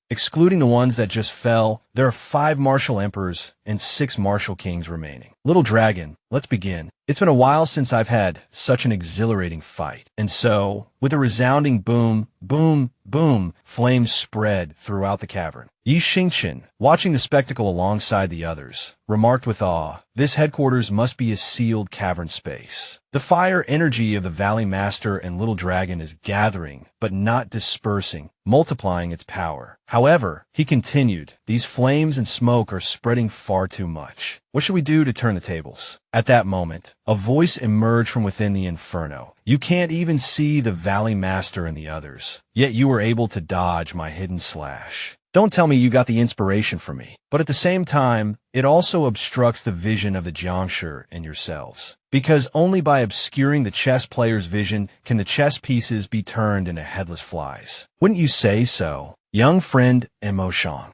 [SPEAKER 1] Excluding the ones that just fell, there are 5 martial emperors and 6 martial kings remaining. Little Dragon, let's begin. It's been a while since I've had such an exhilarating fight. And so, with a resounding boom, boom, boom, flames spread throughout the cavern. Yi Xingqian, watching the spectacle alongside the others, remarked with awe, "This headquarters must be a sealed cavern space." The fire energy of the Valley Master and Little Dragon is gathering, but not dispersing, multiplying its power. However, he continued, "These flames and smoke are spreading far too much. What should we do to turn the tables?" At that moment, a voice emerged from within the inferno. "You can't even see the Valley Master and the others, yet you were able to dodge my hidden slash. Don't tell me you got the inspiration from me. But at the same time, it also obstructs the vision of the Jiangshi and yourselves. Because only by obscuring the chess player's vision can the chess pieces be turned into headless flies. Wouldn't you say so? Young friend Emotion.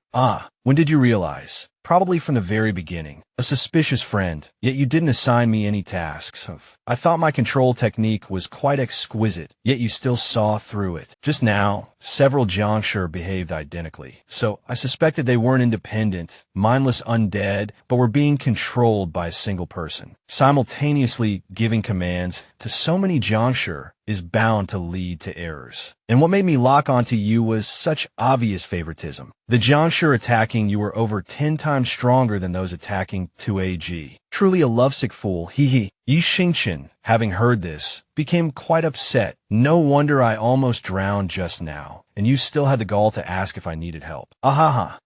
[SPEAKER 1] When did you realize? Probably from the very beginning. A suspicious friend, yet you didn't assign me any tasks. I thought my control technique was quite exquisite, yet you still saw through it. Just now, several Jiangshi behaved identically, so I suspected they weren't independent, mindless undead, but were being controlled by a single person. Simultaneously giving commands to so many Jiangshi is bound to lead to errors. And what made me lock onto you was such obvious favoritism. The Jiangshi attacking you were over 10 times stronger than those attacking 2AG. Truly a lovesick fool, Yi Xingqian, having heard this, became quite upset. "No wonder I almost drowned just now, and you still had the gall to ask if I needed help.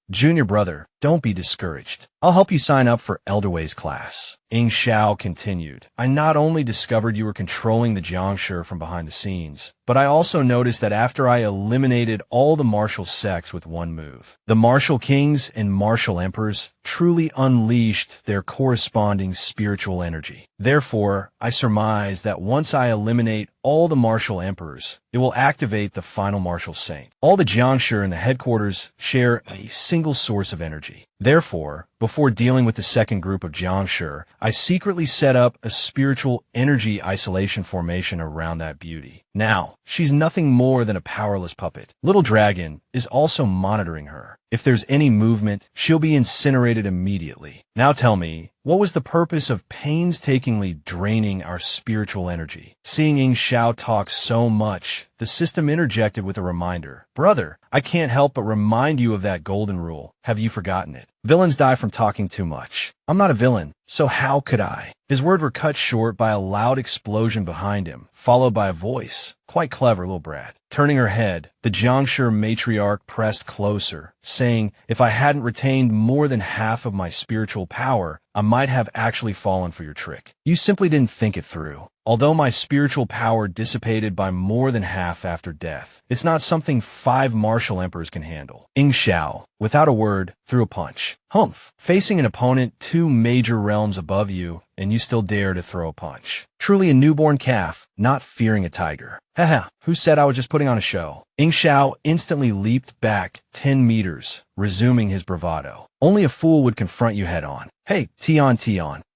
[SPEAKER 1] Junior brother, don't be discouraged. I'll help you sign up for Elderway's class." Ing Xiao continued, "I not only discovered you were controlling the Jiangshi from behind the scenes, but I also noticed that after I eliminated all the martial sects with one move, the martial kings and martial emperors truly unleashed their corresponding spiritual energy. Therefore, I surmise that once I eliminate all the martial emperors, it will activate the final martial saint. All the Jiangshi in the headquarters share a single source of energy. Therefore, before dealing with the second group of Jiangshi, I secretly set up a spiritual energy isolation formation around that beauty. Now, she's nothing more than a powerless puppet. Little Dragon is also monitoring her. If there's any movement, she'll be incinerated immediately. Now tell me, what was the purpose of painstakingly draining our spiritual energy?" Seeing Ing Xiao talk so much, the system interjected with a reminder. "Brother, I can't help but remind you of that golden rule. Have you forgotten it? Villains die from talking too much. I'm not a villain, so how could I?" His words were cut short by a loud explosion behind him, followed by a voice. "Quite clever, little brat." Turning her head, the Jiangshi matriarch pressed closer, saying, "If I hadn't retained more than half of my spiritual power, I might have actually fallen for your trick. You simply didn't think it through. Although my spiritual power dissipated by more than half after death, it's not something 5 martial emperors can handle." Ing Xiao, without a word, threw a punch. Humph! Facing an opponent 2 major realms above you, and you still dare to throw a punch. Truly a newborn calf, not fearing a tiger. Haha, who said I was just putting on a show? Ing Xiao instantly leaped back 10 meters, resuming his bravado. "Only a fool would confront you head on. Hey, Tian.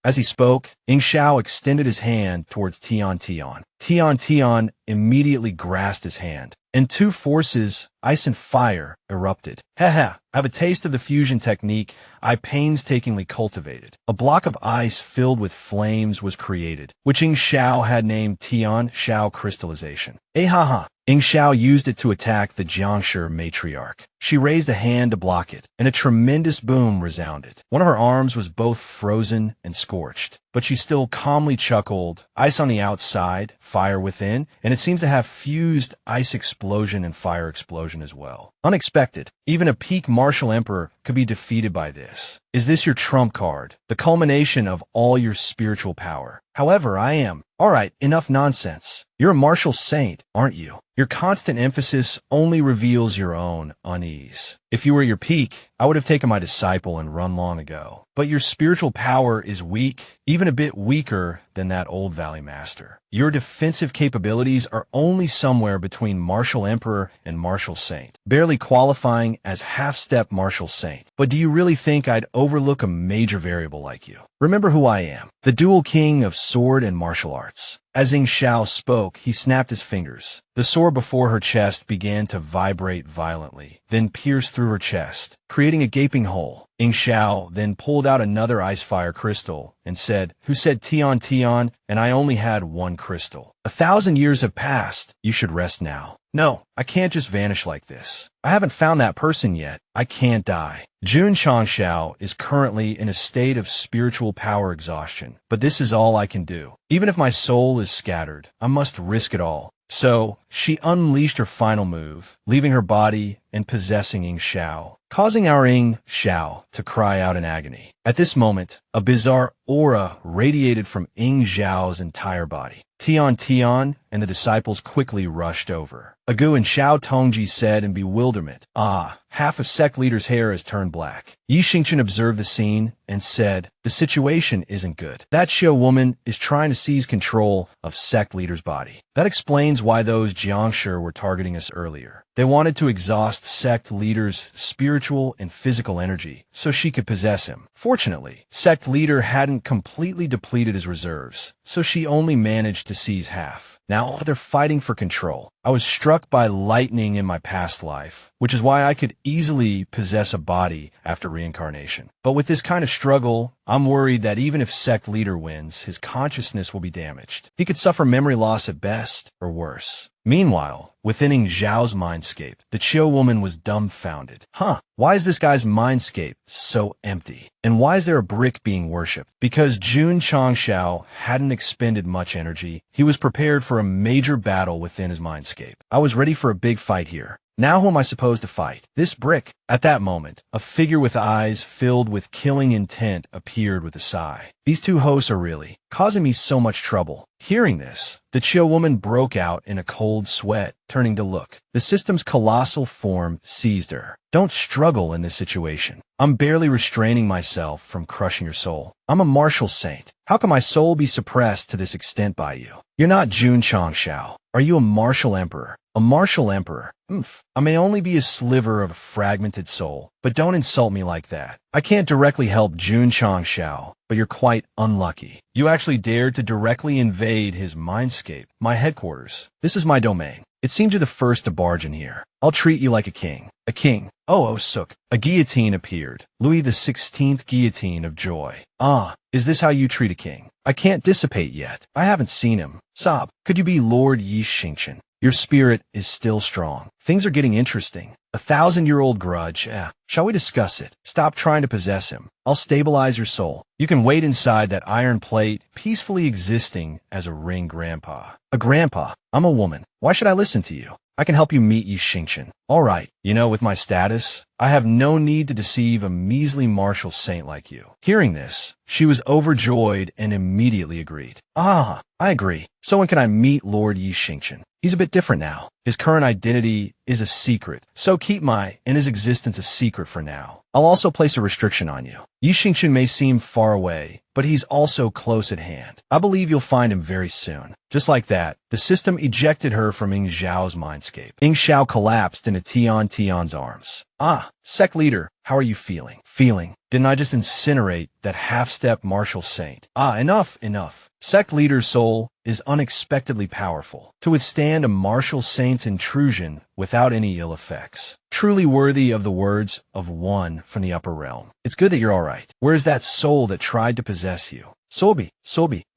[SPEAKER 1] As he spoke, Ing Xiao extended his hand towards Tian. Tian immediately grasped his hand, and 2 forces, ice and fire, erupted. I have a taste of the fusion technique I painstakingly cultivated. A block of ice filled with flames was created, which Ing Xiao had named Tian Xiao crystallization. Ing Xiao used it to attack the Jiangshi matriarch. She raised a hand to block it, and a tremendous boom resounded. One of her arms was both frozen and scorched, but she still calmly chuckled, ice on the outside, fire within, and it seems to have fused ice explosion and fire explosion as well. Unexpected. Even a peak martial emperor could be defeated by this. Is this your trump card, the culmination of all your spiritual power? However, I am. Alright, enough nonsense. You're a martial saint, aren't you? Your constant emphasis only reveals your own unease. If you were at your peak, I would have taken my disciple and run long ago. But your spiritual power is weak, even a bit weaker than that old Valley Master. Your defensive capabilities are only somewhere between Martial Emperor and Martial Saint, barely qualifying as half-step Martial Saint. But do you really think I'd overlook a major variable like you? Remember who I am, the dual king of sword and martial arts. As Ying Xiao spoke, he snapped his fingers. The sword before her chest began to vibrate violently, then pierced through her chest, creating a gaping hole. Ying Xiao then pulled out another ice fire crystal and said, "Who said Tian Tian, and I only had one crystal? 1,000 years have passed. You should rest now." No, I can't just vanish like this. I haven't found that person yet. I can't die. Jun Changshao is currently in a state of spiritual power exhaustion, but this is all I can do. Even if my soul is scattered, I must risk it all. So, she unleashed her final move, leaving her body and possessing Ying Xiao, causing our Ying Xiao to cry out in agony. At this moment, a bizarre aura radiated from Ying Xiao's entire body. Tian Tian and the disciples quickly rushed over. Agu and Xiao Tongji said in bewilderment, "Ah, half of sect leader's hair has turned black." Yi Xingchen observed the scene and said, "The situation isn't good. That Xiao woman is trying to seize control of sect leader's body. That explains why those Jiangshi were targeting us earlier. They wanted to exhaust sect leader's spiritual and physical energy so she could possess him. Fortunately, sect leader hadn't completely depleted his reserves, so she only managed to seize half. Now they're fighting for control. I was struck by lightning in my past life, which is why I could easily possess a body after reincarnation. But with this kind of struggle, I'm worried that even if sect leader wins, his consciousness will be damaged. He could suffer memory loss at best, or worse." Meanwhile, within Ying Zhao's mindscape, the Qiu woman was dumbfounded. Why is this guy's mindscape so empty? And why is there a brick being worshipped? Because Jun Changshao hadn't expended much energy, he was prepared for a major battle within his mindscape. I was ready for a big fight here. Now who am I supposed to fight? This brick. At that moment, a figure with eyes filled with killing intent appeared with a sigh. These two hosts are really causing me so much trouble. Hearing this, the Qiu woman broke out in a cold sweat, turning to look. The system's colossal form seized her. "Don't struggle in this situation. I'm barely restraining myself from crushing your soul. I'm a martial saint. How can my soul be suppressed to this extent by you? You're not Jun Changshao. Are you a martial emperor? A martial emperor? I may only be a sliver of a fragmented soul, but don't insult me like that. I can't directly help Jun Changshao, but you're quite unlucky. You actually dared to directly invade his mindscape, my headquarters. This is my domain. It seems you're the first to barge in here. I'll treat you like a king. A king. Oh, Sook. A guillotine appeared. Louis XVI guillotine of joy. Is this how you treat a king? I can't dissipate yet. I haven't seen him. Sob, could you be Lord Yi Xingchen? Your spirit is still strong. Things are getting interesting. 1,000-year-old grudge. Shall we discuss it? Stop trying to possess him. I'll stabilize your soul. You can wait inside that iron plate, peacefully existing as a ring grandpa. A grandpa? I'm a woman. Why should I listen to you? I can help you meet Yi Xingchen. All right. With my status, I have no need to deceive a measly martial saint like you. Hearing this, she was overjoyed and immediately agreed. I agree. So when can I meet Lord Yi Xingchen? He's a bit different now. His current identity is a secret, so keep his existence a secret for now. I'll also place a restriction on you. Yi Xingchen may seem far away, but he's also close at hand. I believe you'll find him very soon. Just like that, the system ejected her from Ying Zhao's mindscape. Ying Xiao collapsed into Tian Tian's arms. Sect leader, how are you feeling? Didn't I just incinerate that half-step martial saint? Enough. Sect leader's soul is unexpectedly powerful to withstand a martial saint's intrusion without any ill effects. Truly worthy of the words of one from the upper realm. It's good that you're all right. Where's that soul that tried to possess you? Sobi,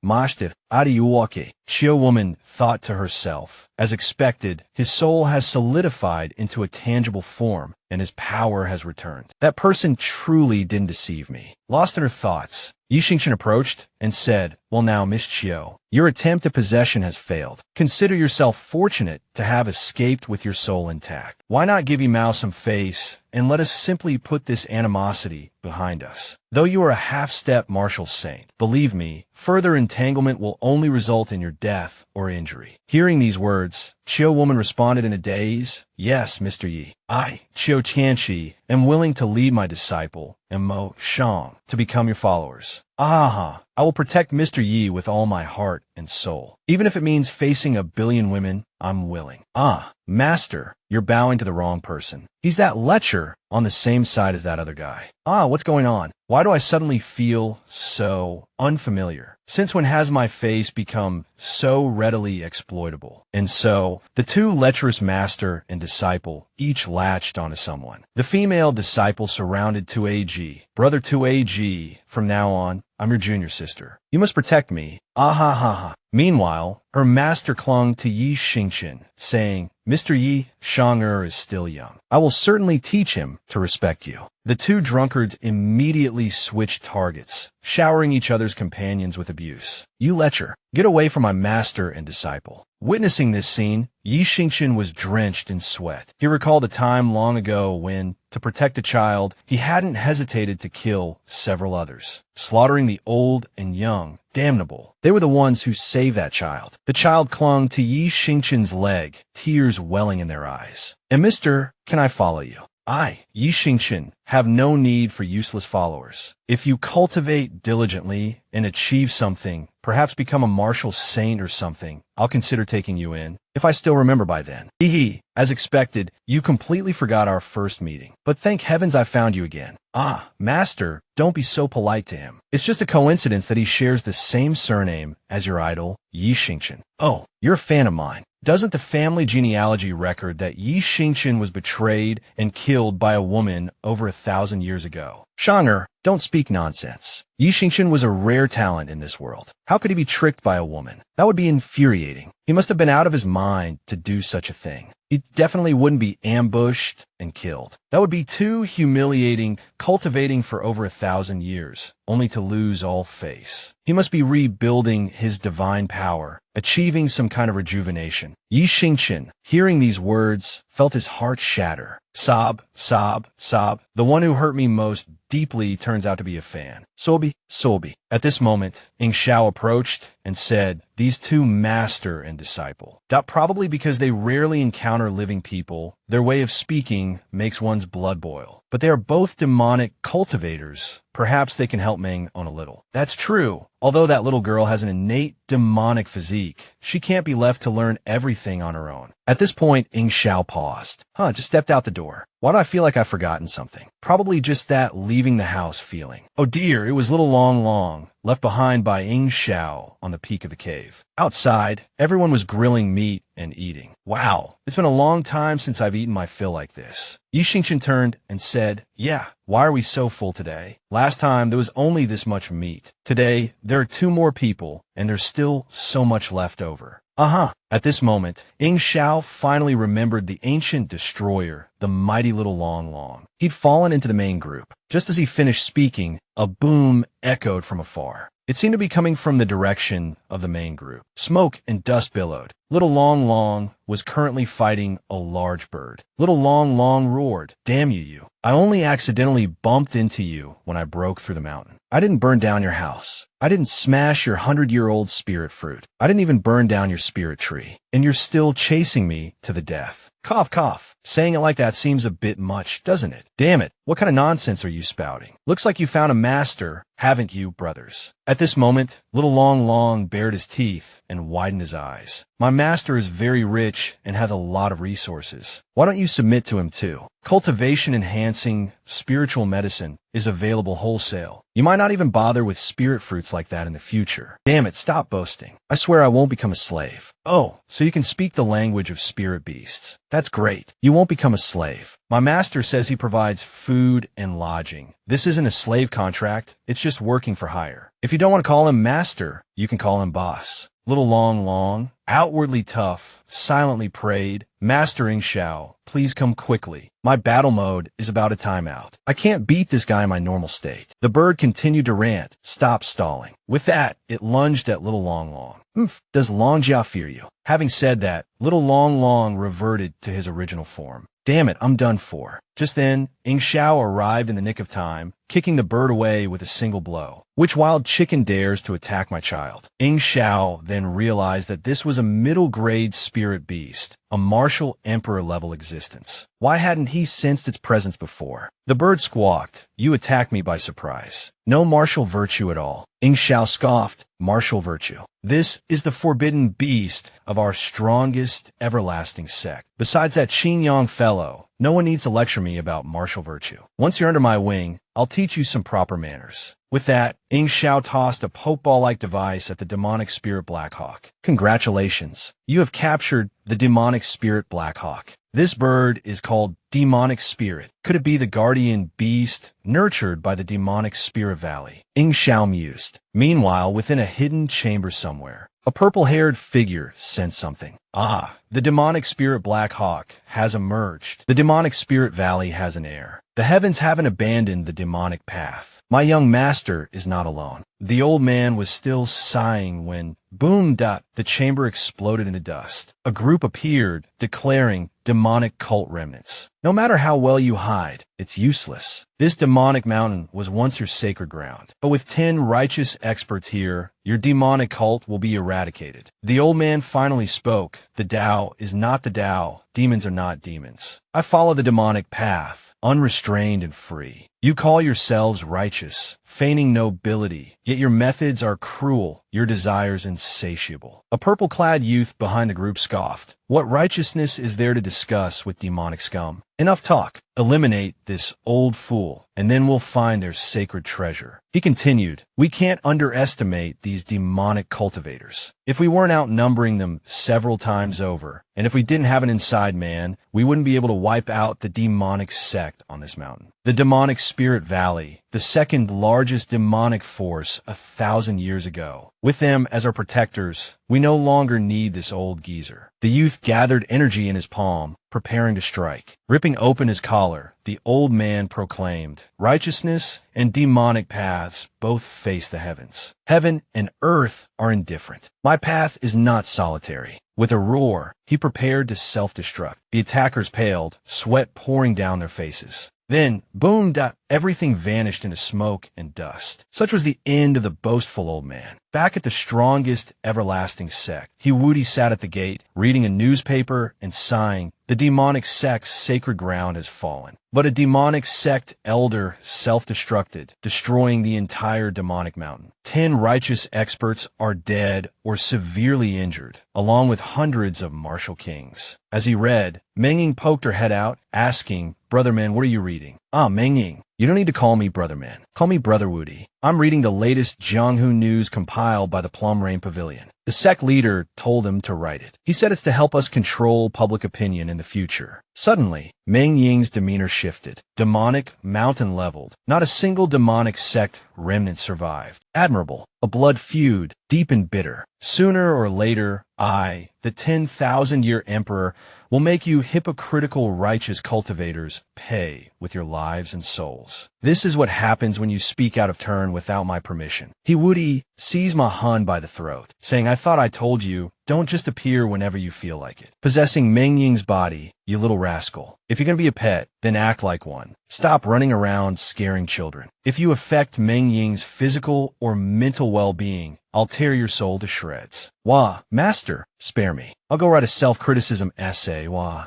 [SPEAKER 1] Mashtir, Ariuwake. Qiu woman thought to herself. As expected, his soul has solidified into a tangible form, and his power has returned. That person truly didn't deceive me. Lost in her thoughts, Yi Xingchen approached and said, "Well now, Miss Qiu, your attempt at possession has failed. Consider yourself fortunate to have escaped with your soul intact. Why not give Yimao some face and let us simply put this animosity behind us? Though you are a half-step martial saint, believe me, further entanglement will only result in your of death or injury. Hearing these words, Chiu woman responded in a daze, "Yes, Mr. Yi. I, Chiu Tianqi, am willing to lead my disciple, and Mo Shang, to become your followers. Aha! I will protect Mr. Yi with all my heart and soul. Even if it means facing 1,000,000,000 women, I'm willing." "Ah, Master, you're bowing to the wrong person. He's that lecher on the same side as that other guy." "Ah, what's going on? Why do I suddenly feel so unfamiliar? Since when has my face become so readily exploitable?" And so, the two lecherous master and disciple each latched onto someone. The female disciple surrounded 2AG. "Brother 2AG, from now on, I'm your junior sister. You must protect me. Ah ha ha ha." Meanwhile, her master clung to Yi Xingqian, saying, "Mr. Yi, Shang is still young. I will certainly teach him to respect you." The two drunkards immediately switched targets, showering each other's companions with abuse. "You lecher, get away from my master and disciple." Witnessing this scene, Yi Xingqian was drenched in sweat. He recalled a time long ago when, to protect a child, he hadn't hesitated to kill several others, slaughtering the old and young. Damnable. They were the ones who saved that child. The child clung to Yi Xingqian's leg, tears welling in their eyes. "And Mister, can I follow you?" "I, Yi Xingqian, have no need for useless followers. If you cultivate diligently and achieve something, perhaps become a martial saint or something, I'll consider taking you in, if I still remember by then." "Hee. As expected, you completely forgot our first meeting. But thank heavens I found you again." "Ah, Master, don't be so polite to him. It's just a coincidence that he shares the same surname as your idol, Yi Xingqian." "Oh, you're a fan of mine. Doesn't the family genealogy record that Yi Xingqian was betrayed and killed by a woman over 1,000 years ago?" "Shang, don't speak nonsense. Yi Xingqian was a rare talent in this world. How could he be tricked by a woman? That would be infuriating. He must have been out of his mind to do such a thing. He definitely wouldn't be ambushed and killed. That would be too humiliating, cultivating for over 1,000 years, only to lose all face. He must be rebuilding his divine power, achieving some kind of rejuvenation." Yi Xingqian, hearing these words, felt his heart shatter. Sob, sob, sob. The one who hurt me most deeply turns out to be a fan. "Sobi, Sobi." At this moment, Ing Xiao approached and said, "These two master and disciple. Probably because they rarely encounter living people, their way of speaking makes one's blood boil. But they are both demonic cultivators. Perhaps they can help Meng on a little." "That's true. Although that little girl has an innate demonic physique, she can't be left to learn everything on her own." At this point, Ing Xiao paused. Just stepped out the door. Why do I feel like I've forgotten something? Probably just that leaving the house feeling. Oh dear, it was little Long Long, left behind by Ing Xiao on the peak of the cave. Outside, everyone was grilling meat and eating. "Wow, it's been a long time since I've eaten my fill like this." Yi Xingqian turned and said, "Yeah, why are we so full today? Last time there was only this much meat. Today, there are 2 more people, and there's still so much left over." At this moment, Ing Xiao finally remembered the ancient destroyer, the mighty little Long Long. He'd fallen into the main group. Just as he finished speaking, a boom echoed from afar. It seemed to be coming from the direction of the main group. Smoke and dust billowed. Little Long Long was currently fighting a large bird. Little Long Long roared, "Damn you! I only accidentally bumped into you when I broke through the mountain. I didn't burn down your house. I didn't smash your 100-year-old spirit fruit. I didn't even burn down your spirit tree. And you're still chasing me to the death." Cough, cough. Saying it like that seems a bit much, doesn't it? Damn it, what kind of nonsense are you spouting? Looks like you found a master, haven't you, brothers? At this moment, little Long Long bared his teeth and widened his eyes. "My master is very rich and has a lot of resources. Why don't you submit to him too? Cultivation-enhancing spiritual medicine is available wholesale. You might not even bother with spirit fruits like that in the future." "Damn it, stop boasting. I swear I won't become a slave." "Oh, so you can speak the language of spirit beasts. That's great. You won't become a slave. My master says he provides food and lodging. This isn't a slave contract, it's just working for hire. If you don't want to call him master, you can call him boss." Little Long Long, outwardly tough, silently prayed, "Master Ing Xiao, please come quickly. My battle mode is about a timeout. I can't beat this guy in my normal state." The bird continued to rant, "Stop stalling." With that, it lunged at little Long Long. Does Long Jia fear you?" Having said that, little Long Long reverted to his original form. "Damn it, I'm done for." Just then, Ing Xiao arrived in the nick of time, kicking the bird away with a single blow. Which wild chicken dares to attack my child? Ing Shao then realized that this was a middle-grade spirit beast, a martial emperor-level existence. Why hadn't he sensed its presence before? The bird squawked, "You attacked me by surprise. No martial virtue at all." Ing Shao scoffed, "Martial virtue. This is the forbidden beast of our strongest everlasting sect. Besides that Qin fellow, no one needs to lecture me about martial virtue. Once you're under my wing, I'll teach you some proper manners." With that, Ing Shao tossed a pokeball-like device at the demonic spirit Blackhawk. "Congratulations. You have captured the demonic spirit Blackhawk. This bird is called Demonic Spirit. Could it be the guardian beast nurtured by the demonic spirit valley?" Ing Shao mused. Meanwhile, within a hidden chamber somewhere, a purple-haired figure sensed something. "Ah, the demonic spirit Blackhawk has emerged. The demonic spirit valley has an heir. The heavens haven't abandoned the demonic path. My young master is not alone." The old man was still sighing when, boom, the chamber exploded into dust. A group appeared, declaring, "Demonic cult remnants. No matter how well you hide, it's useless. This demonic mountain was once your sacred ground. But with 10 righteous experts here, your demonic cult will be eradicated." The old man finally spoke. "The Tao is not the Tao. Demons are not demons. I follow the demonic path, unrestrained and free. You call yourselves righteous, feigning nobility, yet your methods are cruel, your desires insatiable." A purple-clad youth behind the group scoffed. "What righteousness is there to discuss with demonic scum? Enough talk. Eliminate this old fool, and then we'll find their sacred treasure." He continued, "We can't underestimate these demonic cultivators. If we weren't outnumbering them several times over, and if we didn't have an inside man, we wouldn't be able to wipe out the demonic sect on this mountain. The demonic spirit valley, the second largest demonic force 1,000 years ago. With them as our protectors, we no longer need this old geezer." The youth gathered energy in his palm, preparing to strike. Ripping open his collar, the old man proclaimed, "Righteousness and demonic paths both face the heavens. Heaven and earth are indifferent. My path is not solitary." With a roar, he prepared to self-destruct. The attackers paled, sweat pouring down their faces. Then, boom, everything vanished into smoke and dust. Such was the end of the boastful old man. Back at the strongest everlasting sect, Hiwudi sat at the gate, reading a newspaper and sighing. The demonic sect's sacred ground has fallen. But a demonic sect elder self-destructed, destroying the entire demonic mountain. 10 righteous experts are dead or severely injured, along with hundreds of martial kings. As he read, Meng Ying poked her head out, asking, "Brother Man, what are you reading?" "Ah, Meng Ying. You don't need to call me Brother Man. Call me Brother Woody. I'm reading the latest Jianghu news compiled by the Plum Rain Pavilion." The sect leader told him to write it. He said it's to help us control public opinion in the future. Suddenly, Meng Ying's demeanor shifted. Demonic, mountain leveled. Not a single demonic sect remnant survived. Admirable. A blood feud, deep and bitter. Sooner or later, I, the 10,000-year emperor, will make you hypocritical righteous cultivators pay with your lives and souls. This is what happens when you speak out of turn without my permission. Hiwudi seized Mahan by the throat, saying, "I thought I told you, don't just appear whenever you feel like it. Possessing Meng Ying's body, you little rascal. If you're gonna be a pet, then act like one. Stop running around scaring children. If you affect Meng Ying's physical or mental well-being, I'll tear your soul to shreds." "Wah, master, spare me. I'll go write a self-criticism essay, wah.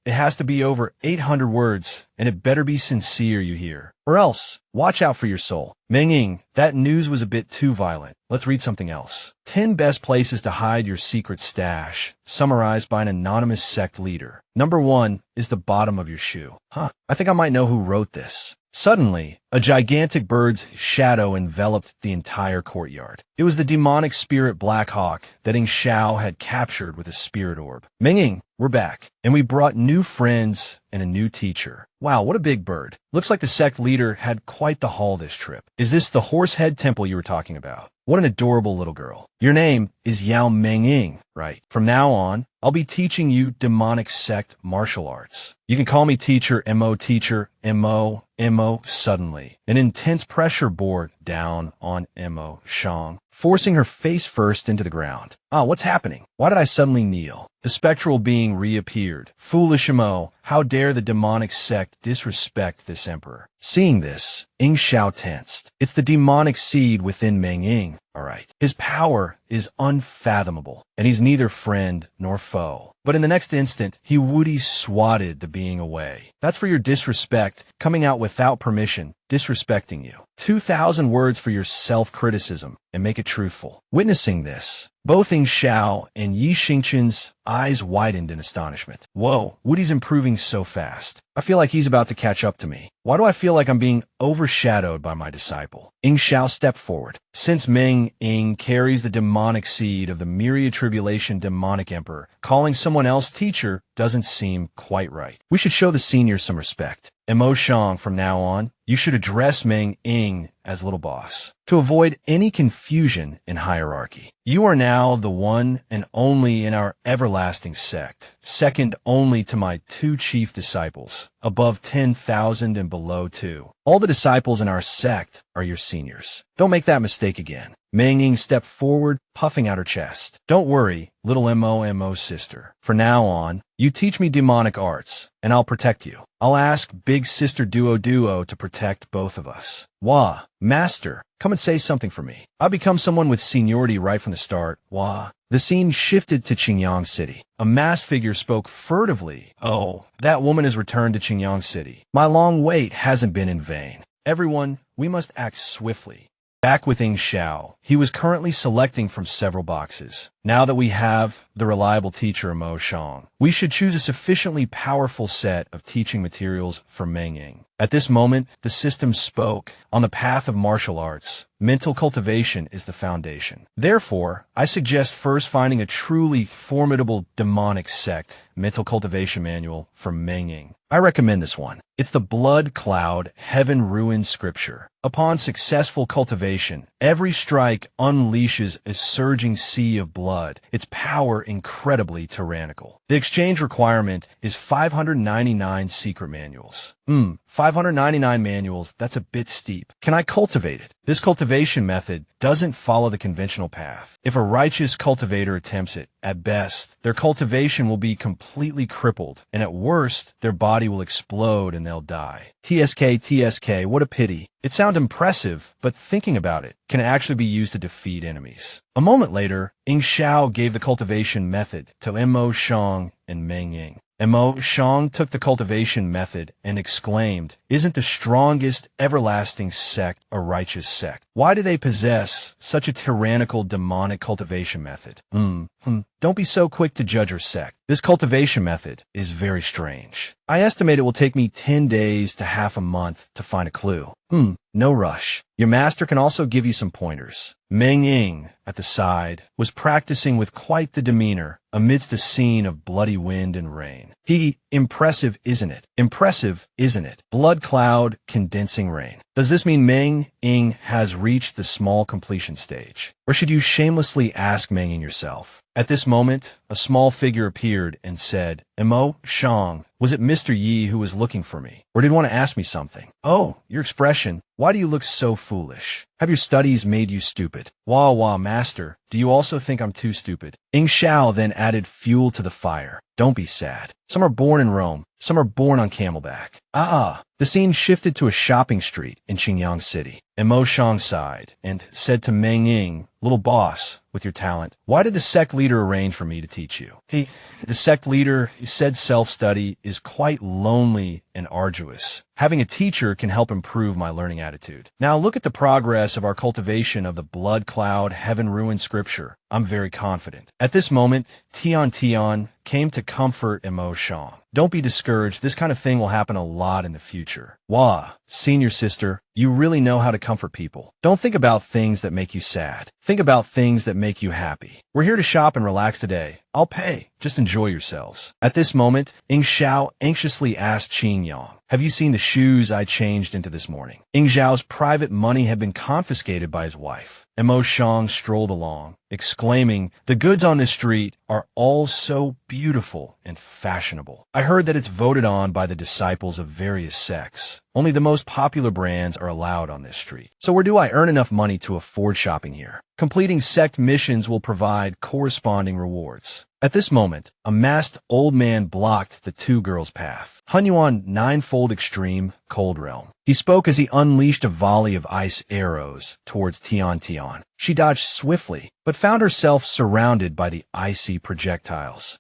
[SPEAKER 1] It has to be over 800 words, and it better be sincere, you hear. Or else, watch out for your soul." "Meng Ying, that news was a bit too violent. Let's read something else. 10 best places to hide your secret stash, summarized by an anonymous sect leader. Number 1 is the bottom of your shoe." I think I might know who wrote this. Suddenly, a gigantic bird's shadow enveloped the entire courtyard. It was the demonic spirit Blackhawk that Ing Shao had captured with a spirit orb. "Meng Ying, we're back, and we brought new friends and a new teacher." "Wow, what a big bird. Looks like the sect leader had quite the haul this trip. Is this the Horsehead Temple you were talking about? What an adorable little girl. Your name is Yao Meng Ying, right? From now on, I'll be teaching you demonic sect martial arts. You can call me teacher, Mo. Suddenly, an intense pressure bore down on Mo Shang, forcing her face first into the ground. Ah, what's happening? Why did I suddenly kneel? The spectral being reappeared. Foolish Mo, how dare the demonic sect disrespect this emperor? Seeing this, Ying Xiao tensed. It's the demonic seed within Meng Ying. All right. His power is unfathomable, and he's neither friend nor foe. But in the next instant, he woody swatted the being away. That's for your disrespect, coming out without permission, disrespecting you. 2,000 words for your self-criticism, and make it truthful. Witnessing this, both Ying Xiao and Yi Xingqin's eyes widened in astonishment. Whoa, Woody's improving so fast. I feel like he's about to catch up to me. Why do I feel like I'm being overshadowed by my disciple? Ying Xiao stepped forward. Since Meng Ying carries the demonic seed of the myriad tribulation demonic emperor, calling someone else teacher doesn't seem quite right. We should show the seniors some respect. Mo Shang, from now on, you should address Meng Ying as little boss, to avoid any confusion in hierarchy. You are now the one and only in our everlasting sect, second only to my 2 chief disciples, above 10,000 and below 2. All the disciples in our sect are your seniors. Don't make that mistake again. Meng Ying stepped forward, puffing out her chest. Don't worry, little Mo's sister. For now on, you teach me demonic arts, and I'll protect you. I'll ask Big Sister Duo to protect both of us. Wah, Master, come and say something for me. I've become someone with seniority right from the start. Wah. The scene shifted to Qingyang City. A masked figure spoke furtively. Oh, that woman has returned to Qingyang City. My long wait hasn't been in vain. Everyone, we must act swiftly. Back with Ying Xiao, he was currently selecting from several boxes. Now that we have the reliable teacher Mo Shang, we should choose a sufficiently powerful set of teaching materials for Meng Ying. At this moment, the system spoke. On the path of martial arts, mental cultivation is the foundation. Therefore, I suggest first finding a truly formidable demonic sect mental cultivation manual for Meng Ying. I recommend this one. It's the Blood Cloud Heaven Ruin Scripture. Upon successful cultivation, every strike unleashes a surging sea of blood, its power incredibly tyrannical. The exchange requirement is 599 secret manuals. 599 manuals, that's a bit steep. Can I cultivate it? This cultivation method doesn't follow the conventional path. If a righteous cultivator attempts it, at best, their cultivation will be completely crippled, and at worst, their body will explode and they'll die. TSK, what a pity. It sounds impressive, but thinking about it, can it actually be used to defeat enemies? A moment later, Ying Xiao gave the cultivation method to Mo Shang and Meng Ying. Mo Shang took the cultivation method and exclaimed, "Isn't the strongest everlasting sect a righteous sect? Why do they possess such a tyrannical demonic cultivation method? Don't be so quick to judge her sect. This cultivation method is very strange. I estimate it will take me 10 days to half a month to find a clue. No rush. Your master can also give you some pointers." Meng Ying, at the side, was practicing with quite the demeanor amidst a scene of bloody wind and rain. Impressive, isn't it? Impressive, isn't it? Blood cloud, condensing rain. Does this mean Meng Ying has reached the small completion stage? Or should you shamelessly ask Meng Ying yourself? At this moment, a small figure appeared and said, "Mo Shang, was it Mr. Yi who was looking for me? Or did want to ask me something? Oh, your expression. Why do you look so foolish? Have your studies made you stupid?" Wah, master, do you also think I'm too stupid? Ying Xiao then added fuel to the fire. Don't be sad. Some are born in Rome. Some are born on camelback. The scene shifted to a shopping street in Qingyang City. Mo Shang sighed and said to Meng Ying, "Little boss, with your talent, why did the sect leader arrange for me to teach you?" The sect leader said self-study is quite lonely and arduous. Having a teacher can help improve my learning attitude. Now look at the progress of our cultivation of the Blood Cloud Heaven Ruin Scripture. I'm very confident. At this moment, Tian came to comfort Mo Shang. Don't be discouraged. This kind of thing will happen a lot in the future. Wah, senior sister, you really know how to comfort people. Don't think about things that make you sad. Think about things that make you happy. We're here to shop and relax today. I'll pay. Just enjoy yourselves. At this moment, Ying Xiao anxiously asked Qin Yang, "Have you seen the shoes I changed into this morning?" Ying Xiao's private money had been confiscated by his wife. and Mo Shang strolled along, exclaiming, "The goods on this street are all so beautiful and fashionable. I heard that it's voted on by the disciples of various sects. Only the most popular brands are allowed on this street. So where do I earn enough money to afford shopping here? Completing sect missions will provide corresponding rewards." At this moment, a masked old man blocked the two girls' path. Hunyuan Ninefold Extreme Cold Realm. He spoke as he unleashed a volley of ice arrows towards Tian Tian. She dodged swiftly, but found herself surrounded by the icy projectiles.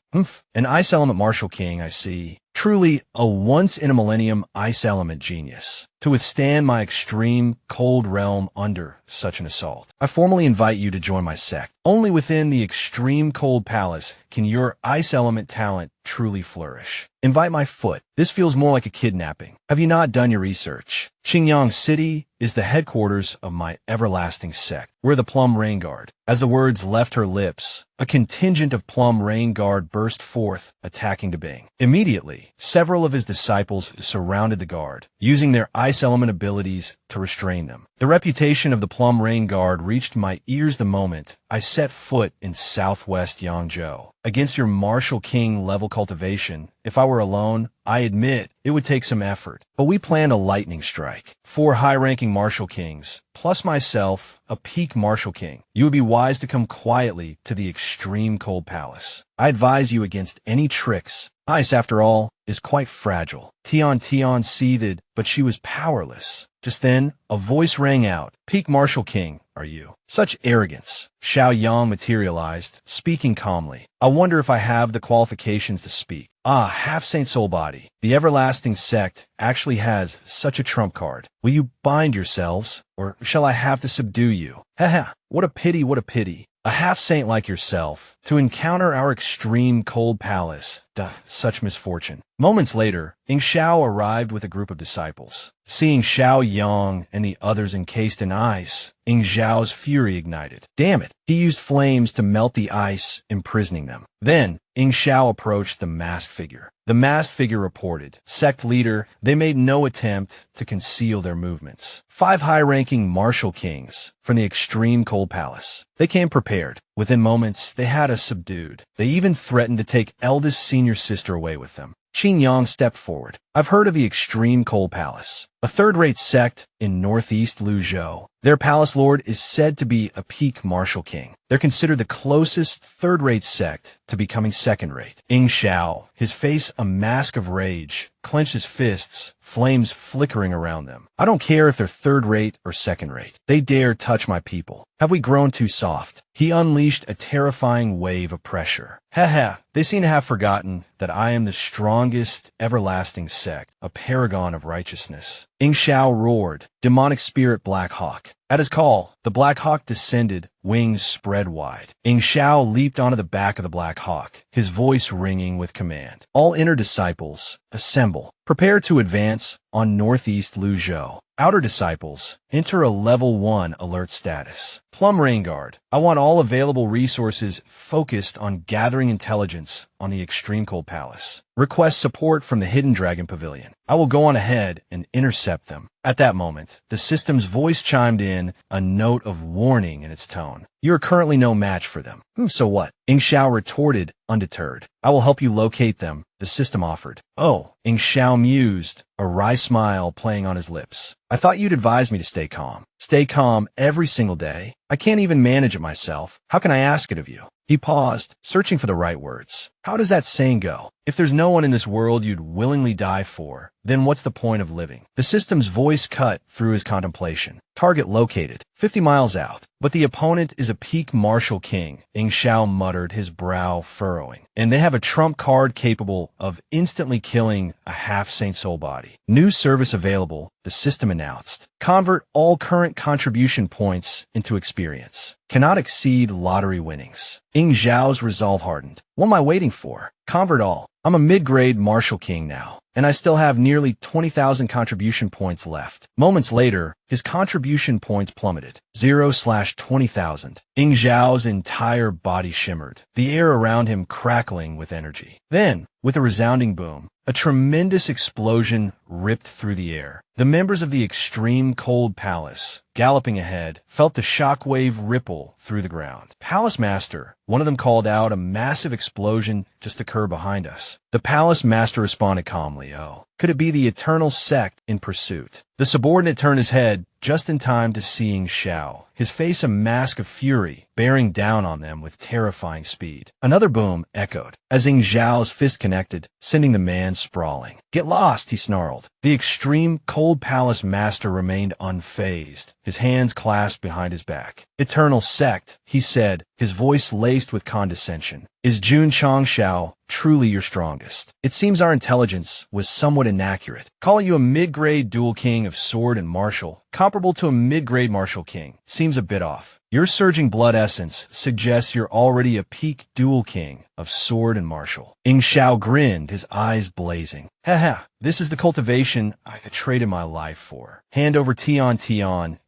[SPEAKER 1] An ice element martial king, I see. Truly a once-in-a-millennium ice element genius. To withstand my extreme cold realm under such an assault, I formally invite you to join my sect. Only within the extreme cold palace can your ice element talent truly flourish. Invite my foot. This feels more like a kidnapping. Have you not done your research? Qingyang City is the headquarters of my everlasting sect. We're the Plum Rain Guard. As the words left her lips, a contingent of Plum Rain Guard burst forth, attacking Dabing. Immediately, several of his disciples surrounded the guard, using their ice element abilities to restrain them. The reputation of the Plum Rain Guard reached my ears the moment I set foot in southwest Yangzhou. Against your martial king level cultivation, if I were alone, I admit it would take some effort. But we planned a lightning strike. 4 high-ranking martial kings, plus myself, a peak martial king. You would be wise to come quietly to the extreme cold palace. I advise you against any tricks. Ice, after all, is quite fragile. Tian Tian seethed, but she was powerless. Just then, a voice rang out. "Peak martial king, are you?" Such arrogance. Xiao Yang materialized, speaking calmly. "I wonder if I have the qualifications to speak." "Ah, half-saint soul body. The everlasting sect actually has such a trump card. Will you bind yourselves, or shall I have to subdue you?" Haha, what a pity, what a pity. A half-saint like yourself, to encounter our extreme cold palace. Such misfortune. Moments later, Ing Xiao arrived with a group of disciples. Seeing Xiao Yang and the others encased in ice, Ing Xiao's fury ignited. Damn it! He used flames to melt the ice, imprisoning them. Then, Ing Xiao approached the masked figure. The masked figure reported, "Sect leader, they made no attempt to conceal their movements. 5 high-ranking martial kings from the extreme cold palace. They came prepared. Within moments, they had us subdued. They even threatened to take eldest senior sister away with them." Qin Yang stepped forward. "I've heard of the extreme cold palace, a third-rate sect in northeast Luzhou. Their palace lord is said to be a peak martial king. They're considered the closest third-rate sect to becoming second-rate." Ing Xiao, his face a mask of rage, clenched his fists, flames flickering around them. "I don't care if they're third-rate or second-rate. They dare touch my people. Have we grown too soft?" He unleashed a terrifying wave of pressure. Haha, they seem to have forgotten that I am the strongest everlasting sect, a paragon of righteousness. Ing Xiao roared, "Demonic spirit Black Hawk." At his call, the Black Hawk descended, wings spread wide. Ing Xiao leaped onto the back of the Black Hawk, his voice ringing with command. "All inner disciples, assemble. Prepare to advance on northeast Luzhou. Outer disciples, enter a level 1 alert status. Plum Rain Guard, I want all available resources focused on gathering intelligence on the Extreme Cold Palace. Request support from the Hidden Dragon Pavilion. I will go on ahead and intercept them." At that moment, the system's voice chimed in, a note of warning in its tone. "You are currently no match for them." So what?" Ing Xiao retorted, undeterred. "I will help you locate them," the system offered. "Oh," Ing Xiao mused, a wry smile playing on his lips. "I thought you'd advise me to stay calm. Stay calm every single day? I can't even manage it myself. How can I ask it of you?" He paused, searching for the right words. How does that saying go? If there's no one in this world you'd willingly die for, then what's the point of living? The system's voice cut through his contemplation. Target located, 50 miles out. But the opponent is a peak martial king, Ing Xiao muttered, his brow furrowing. And they have a trump card capable of instantly killing a half-saint soul body. New service available, the system announced. Convert all current contribution points into experience. Cannot exceed lottery winnings. Ing Xiao's resolve hardened. What am I waiting for? Convert all. I'm a mid-grade martial king now, and I still have nearly 20,000 contribution points left. Moments later, his contribution points plummeted. 0/20,000. Ing Xiao's entire body shimmered, the air around him crackling with energy. Then, with a resounding boom, a tremendous explosion ripped through the air. The members of the Extreme Cold Palace, galloping ahead, felt the shockwave ripple through the ground. Palace Master, one of them called out. A massive explosion just occurred behind us. The Palace Master responded calmly. Oh, could it be the eternal sect in pursuit? The subordinate turned his head just in time to seeing Xiao, his face a mask of fury, bearing down on them with terrifying speed. Another boom echoed as Ing Zhao's fist connected, sending the man sprawling. Get lost, he snarled. The extreme cold palace master remained unfazed, his hands clasped behind his back. Eternal sect, he said, his voice laced with condescension. Is Jun Changshao truly your strongest? It seems our intelligence was somewhat inaccurate. Calling you a mid-grade dual king of sword and martial, comparable to a mid-grade martial king, seems a bit off. Your surging blood essence suggests you're already a peak dual king of sword and martial. Ing Xiao grinned, his eyes blazing. Haha, this is the cultivation I had traded my life for. Hand over Tian,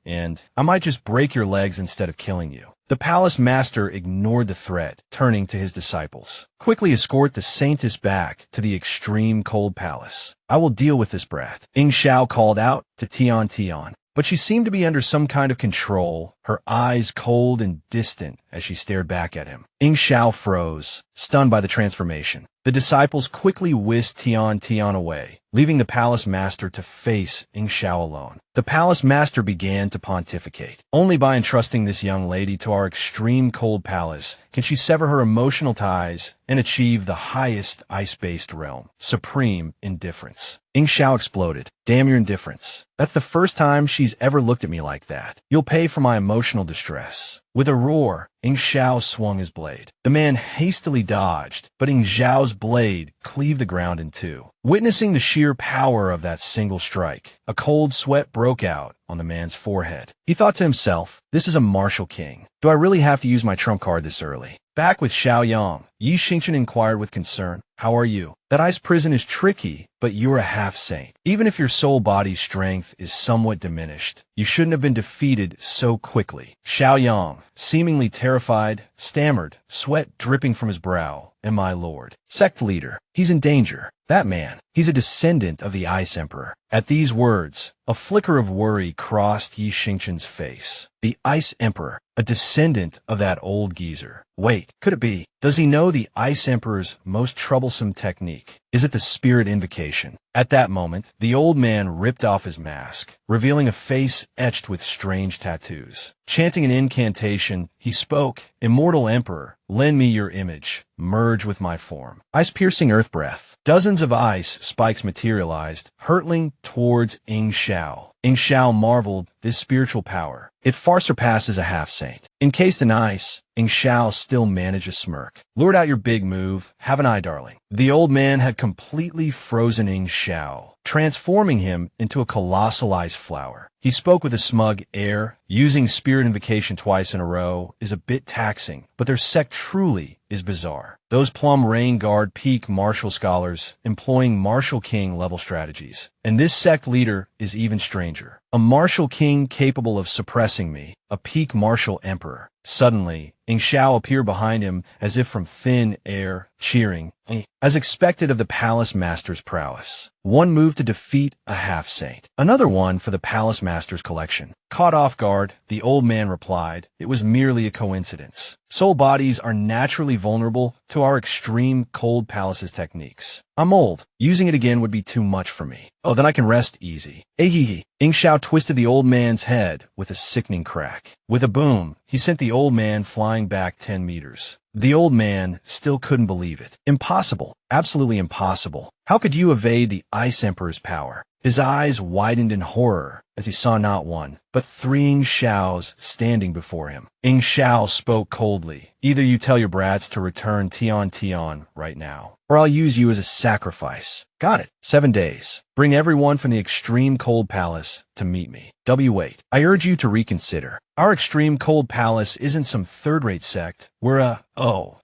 [SPEAKER 1] and I might just break your legs instead of killing you. The palace master ignored the threat, turning to his disciples. Quickly escort the saintess back to the extreme cold palace. I will deal with this brat. Ing Xiao called out to Tian, but she seemed to be under some kind of control, her eyes cold and distant as she stared back at him. Ing Xiao froze, stunned by the transformation. The disciples quickly whisked Tian away, leaving the palace master to face Ing Xiao alone. The palace master began to pontificate. Only by entrusting this young lady to our extreme cold palace can she sever her emotional ties and achieve the highest ice-based realm, supreme indifference. Ing Xiao exploded. Damn your indifference. That's the first time she's ever looked at me like that. You'll pay for my emotional distress. With a roar, Ing Xiao swung his blade. The man hastily dodged, but Ing Zhao's blade cleaved the ground in two. Witnessing the sheer power of that single strike, a cold sweat broke out on the man's forehead. He thought to himself, this is a martial king. Do I really have to use my trump card this early? Back with Xiaoyang, Yi Xingchen inquired with concern. How are you? That ice prison is tricky, but you're a half-saint. Even if your soul body's strength is somewhat diminished, you shouldn't have been defeated so quickly. Xiaoyang, seemingly terrified, stammered, sweat dripping from his brow. And my lord, sect leader, he's in danger. That man, he's a descendant of the Ice Emperor. At these words, a flicker of worry crossed Yi Xingchen's face. The Ice Emperor, a descendant of that old geezer. Wait, could it be? Does he know the Ice Emperor's most troublesome technique? Is it the spirit invocation? At that moment, the old man ripped off his mask, revealing a face etched with strange tattoos. Chanting an incantation, he spoke, Immortal Emperor, lend me your image, merge with my form. Ice-piercing earth breath. Dozens of ice spikes materialized, hurtling towards Ing Xiao. Ing Xiao marveled this spiritual power. It far surpasses a half-saint. Encased in ice, Ing Xiao still managed a smirk. Lord out your big move. Have an eye, darling. The old man had completely frozen Ing Xiao, transforming him into a colossal ice flower. He spoke with a smug air. Using spirit invocation twice in a row is a bit taxing, but their sect truly is bizarre. Those Plum Rain Guard peak martial scholars employing martial king level strategies. And this sect leader is even stranger. A martial king capable of suppressing me, a peak martial emperor. Suddenly, Ing Xiao appeared behind him as if from thin air, cheering, as expected of the palace master's prowess. One move to defeat a half-saint. Another one for the palace master's collection. Caught off guard, the old man replied, it was merely a coincidence. Soul bodies are naturally vulnerable to our extreme cold palace's techniques. I'm old. Using it again would be too much for me. Oh, then I can rest easy. Ahihi. Ing Xiao twisted the old man's head with a sickening crack. With a boom, he sent the old man flying back 10 meters. The old man still couldn't believe it. Impossible. Absolutely impossible. How could you evade the Ice Emperor's power? His eyes widened in horror as he saw not one, but 3 Ing Xiaos standing before him. Ing Xiao spoke coldly. Either you tell your brats to return Tian right now, or I'll use you as a sacrifice. Got it. 7 days. Bring everyone from the extreme cold palace to meet me. Wait. I urge you to reconsider. Our extreme cold palace isn't some third-rate sect. We're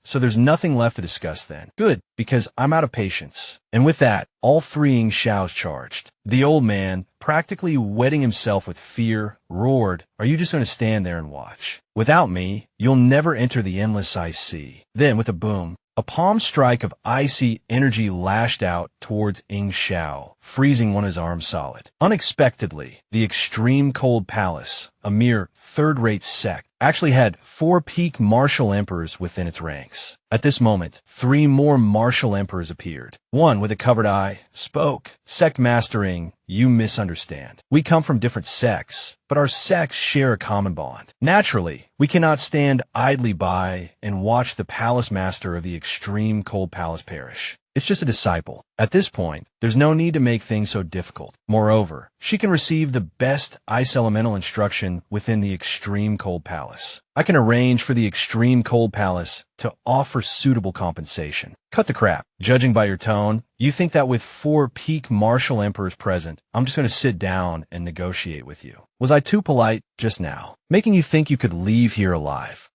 [SPEAKER 1] so there's nothing left to discuss then. Good, because I'm out of patience. And with that, all 3 Ing Xiaos charged. The old man, practically wetting himself with fear, roared, are you just going to stand there and watch? Without me, you'll never enter the endless ice sea. Then, with a boom, a palm strike of icy energy lashed out towards Ing Xiao, freezing one of his arms solid. Unexpectedly, the extreme cold palace a mere third-rate sect, actually had 4 peak martial emperors within its ranks. At this moment, 3 more martial emperors appeared. One with a covered eye spoke. Sect mastering, you misunderstand. We come from different sects, but our sects share a common bond. Naturally, we cannot stand idly by and watch the palace master of the extreme cold palace perish. It's just a disciple. At this point, there's no need to make things so difficult. Moreover, she can receive the best ice elemental instruction within the extreme cold palace. I can arrange for the extreme cold palace to offer suitable compensation. Cut the crap. Judging by your tone, you think that with 4 peak martial emperors present, I'm just going to sit down and negotiate with you. Was I too polite just now, making you think you could leave here alive?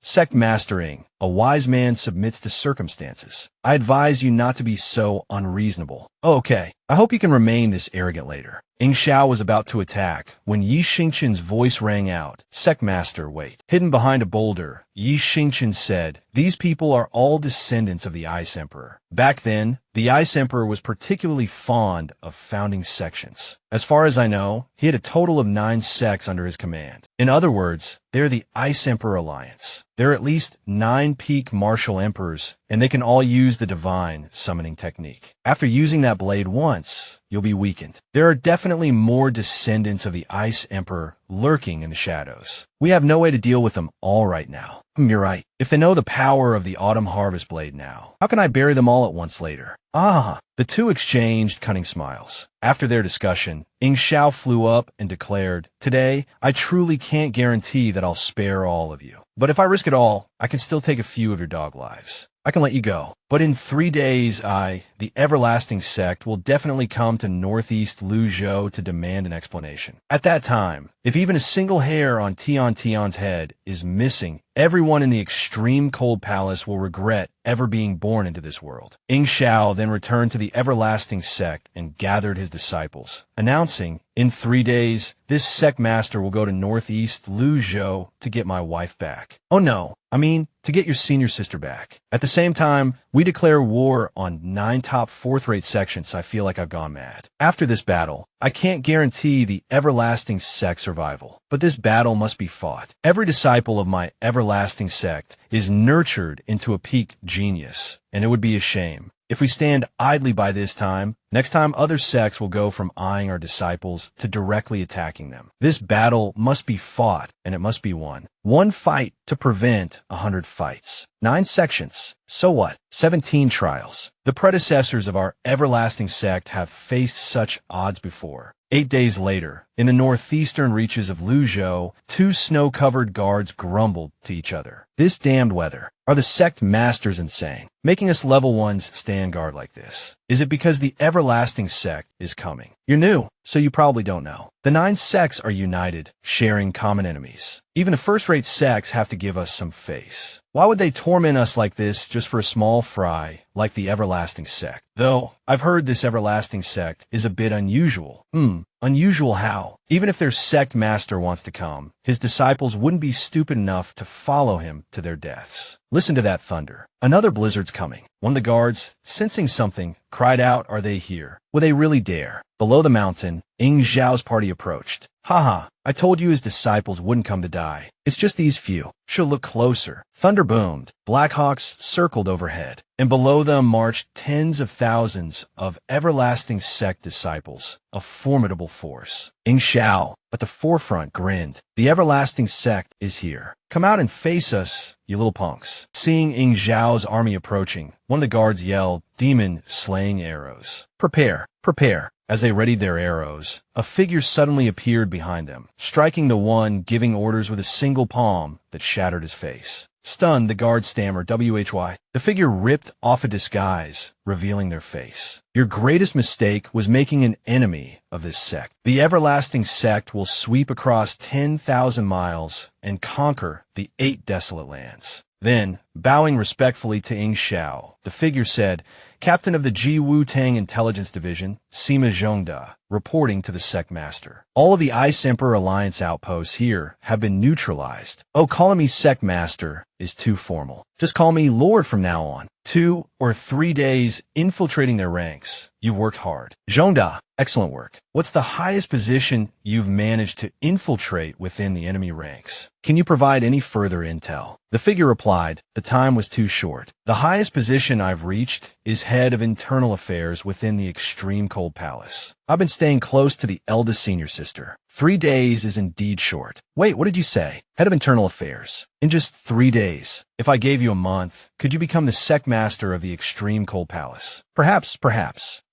[SPEAKER 1] Sect mastering. A wise man submits to circumstances. I advise you not to be so unreasonable. Oh, okay. I hope you can remain this arrogant later. Ying Xiao was about to attack when Yi Xingqian's voice rang out. Sect master, wait. Hidden behind a boulder, Yi Xingqian said, these people are all descendants of the Ice Emperor. Back then, the Ice Emperor was particularly fond of founding sections. As far as I know, he had a total of 9 sects under his command. In other words, they're the Ice Emperor Alliance. There are at least 9 peak martial emperors, and they can all use the divine summoning technique. After using that blade once, you'll be weakened. There are definitely more descendants of the Ice Emperor lurking in the shadows. We have no way to deal with them all right now. You're right. If they know the power of the Autumn Harvest Blade now, how can I bury them all at once later? The two exchanged cunning smiles. After their discussion, Ying Xiao flew up and declared, today, I truly can't guarantee that I'll spare all of you. But if I risk it all, I can still take a few of your dog lives. I can let you go. But in 3 days, the Everlasting Sect, will definitely come to northeast Luzhou to demand an explanation. At that time, if even a single hair on Tion's head is missing, everyone in the extreme cold palace will regret ever being born into this world. Ying Xiao then returned to the Everlasting Sect and gathered his disciples, announcing, in 3 days, this sect master will go to northeast Luzhou to get my wife back. Oh no, to get your senior sister back. At the same time, we declare war on 9 top 4th-rate sections. I feel like I've gone mad. After this battle, I can't guarantee the Everlasting Sect survival, but this battle must be fought. Every disciple of my Everlasting Sect is nurtured into a peak genius, and it would be a shame if we stand idly by this time. Next time, other sects will go from eyeing our disciples to directly attacking them. This battle must be fought, and it must be won. 1 fight to prevent 100 fights. 9 sections. So what? 17 trials. The predecessors of our Everlasting Sect have faced such odds before. 8 days later, in the northeastern reaches of Luzhou, 2 snow-covered guards grumbled to each other. This damned weather. Are the sect masters insane, making us level 1s stand guard like this? Is it because the Everlasting Sect is coming? You're new, so you probably don't know. The 9 sects are united, sharing common enemies. Even the first-rate sects have to give us some face. Why would they torment us like this just for a small fry like the Everlasting Sect? Though, I've heard this Everlasting Sect is a bit unusual. Unusual how? Even if their sect master wants to come, his disciples wouldn't be stupid enough to follow him to their deaths. Listen to that thunder. Another blizzard's coming. One of the guards, sensing something, cried out, are they here? Will they really dare? Below the mountain, Ying Xiao's party approached. Haha, I told you his disciples wouldn't come to die. It's just these few. Should look closer. Thunder boomed. Blackhawks circled overhead, and below them marched tens of thousands of Everlasting Sect disciples, a formidable force. Ying Xiao, at the forefront, grinned. The Everlasting Sect is here. Come out and face us, you little punks. Seeing Ying Xiao's army approaching, one of the guards yelled, demon-slaying arrows. Prepare, prepare. As they readied their arrows, a figure suddenly appeared behind them, striking the one giving orders with a single palm that shattered his face. Stunned, the guard stammered, "WHY?" The figure ripped off a disguise, revealing their face. Your greatest mistake was making an enemy of this sect. The Everlasting Sect will sweep across 10,000 miles and conquer the 8 desolate lands. Then, Bowing respectfully to Ing Xiao, the figure said, "Captain of the Ji Wu-Tang Intelligence Division, Sima Zhongda, reporting to the sect master. All of the Ice Emperor Alliance outposts here have been neutralized. Oh, calling me sect master is too formal. Just call me Lord from now on. 2 or 3 days infiltrating their ranks. You've worked hard. Zhongda, excellent work. What's the highest position you've managed to infiltrate within the enemy ranks? Can you provide any further intel?" The figure replied, "The time was too short. The highest position I've reached is head of internal affairs within the Extreme Cold Palace. I've been staying close to the eldest senior sister. 3 days is indeed short." "Wait, what did you say?" "Head of internal affairs. In just 3 days. If I gave you a month, could you become the sect master of the Extreme Cold Palace?" Perhaps.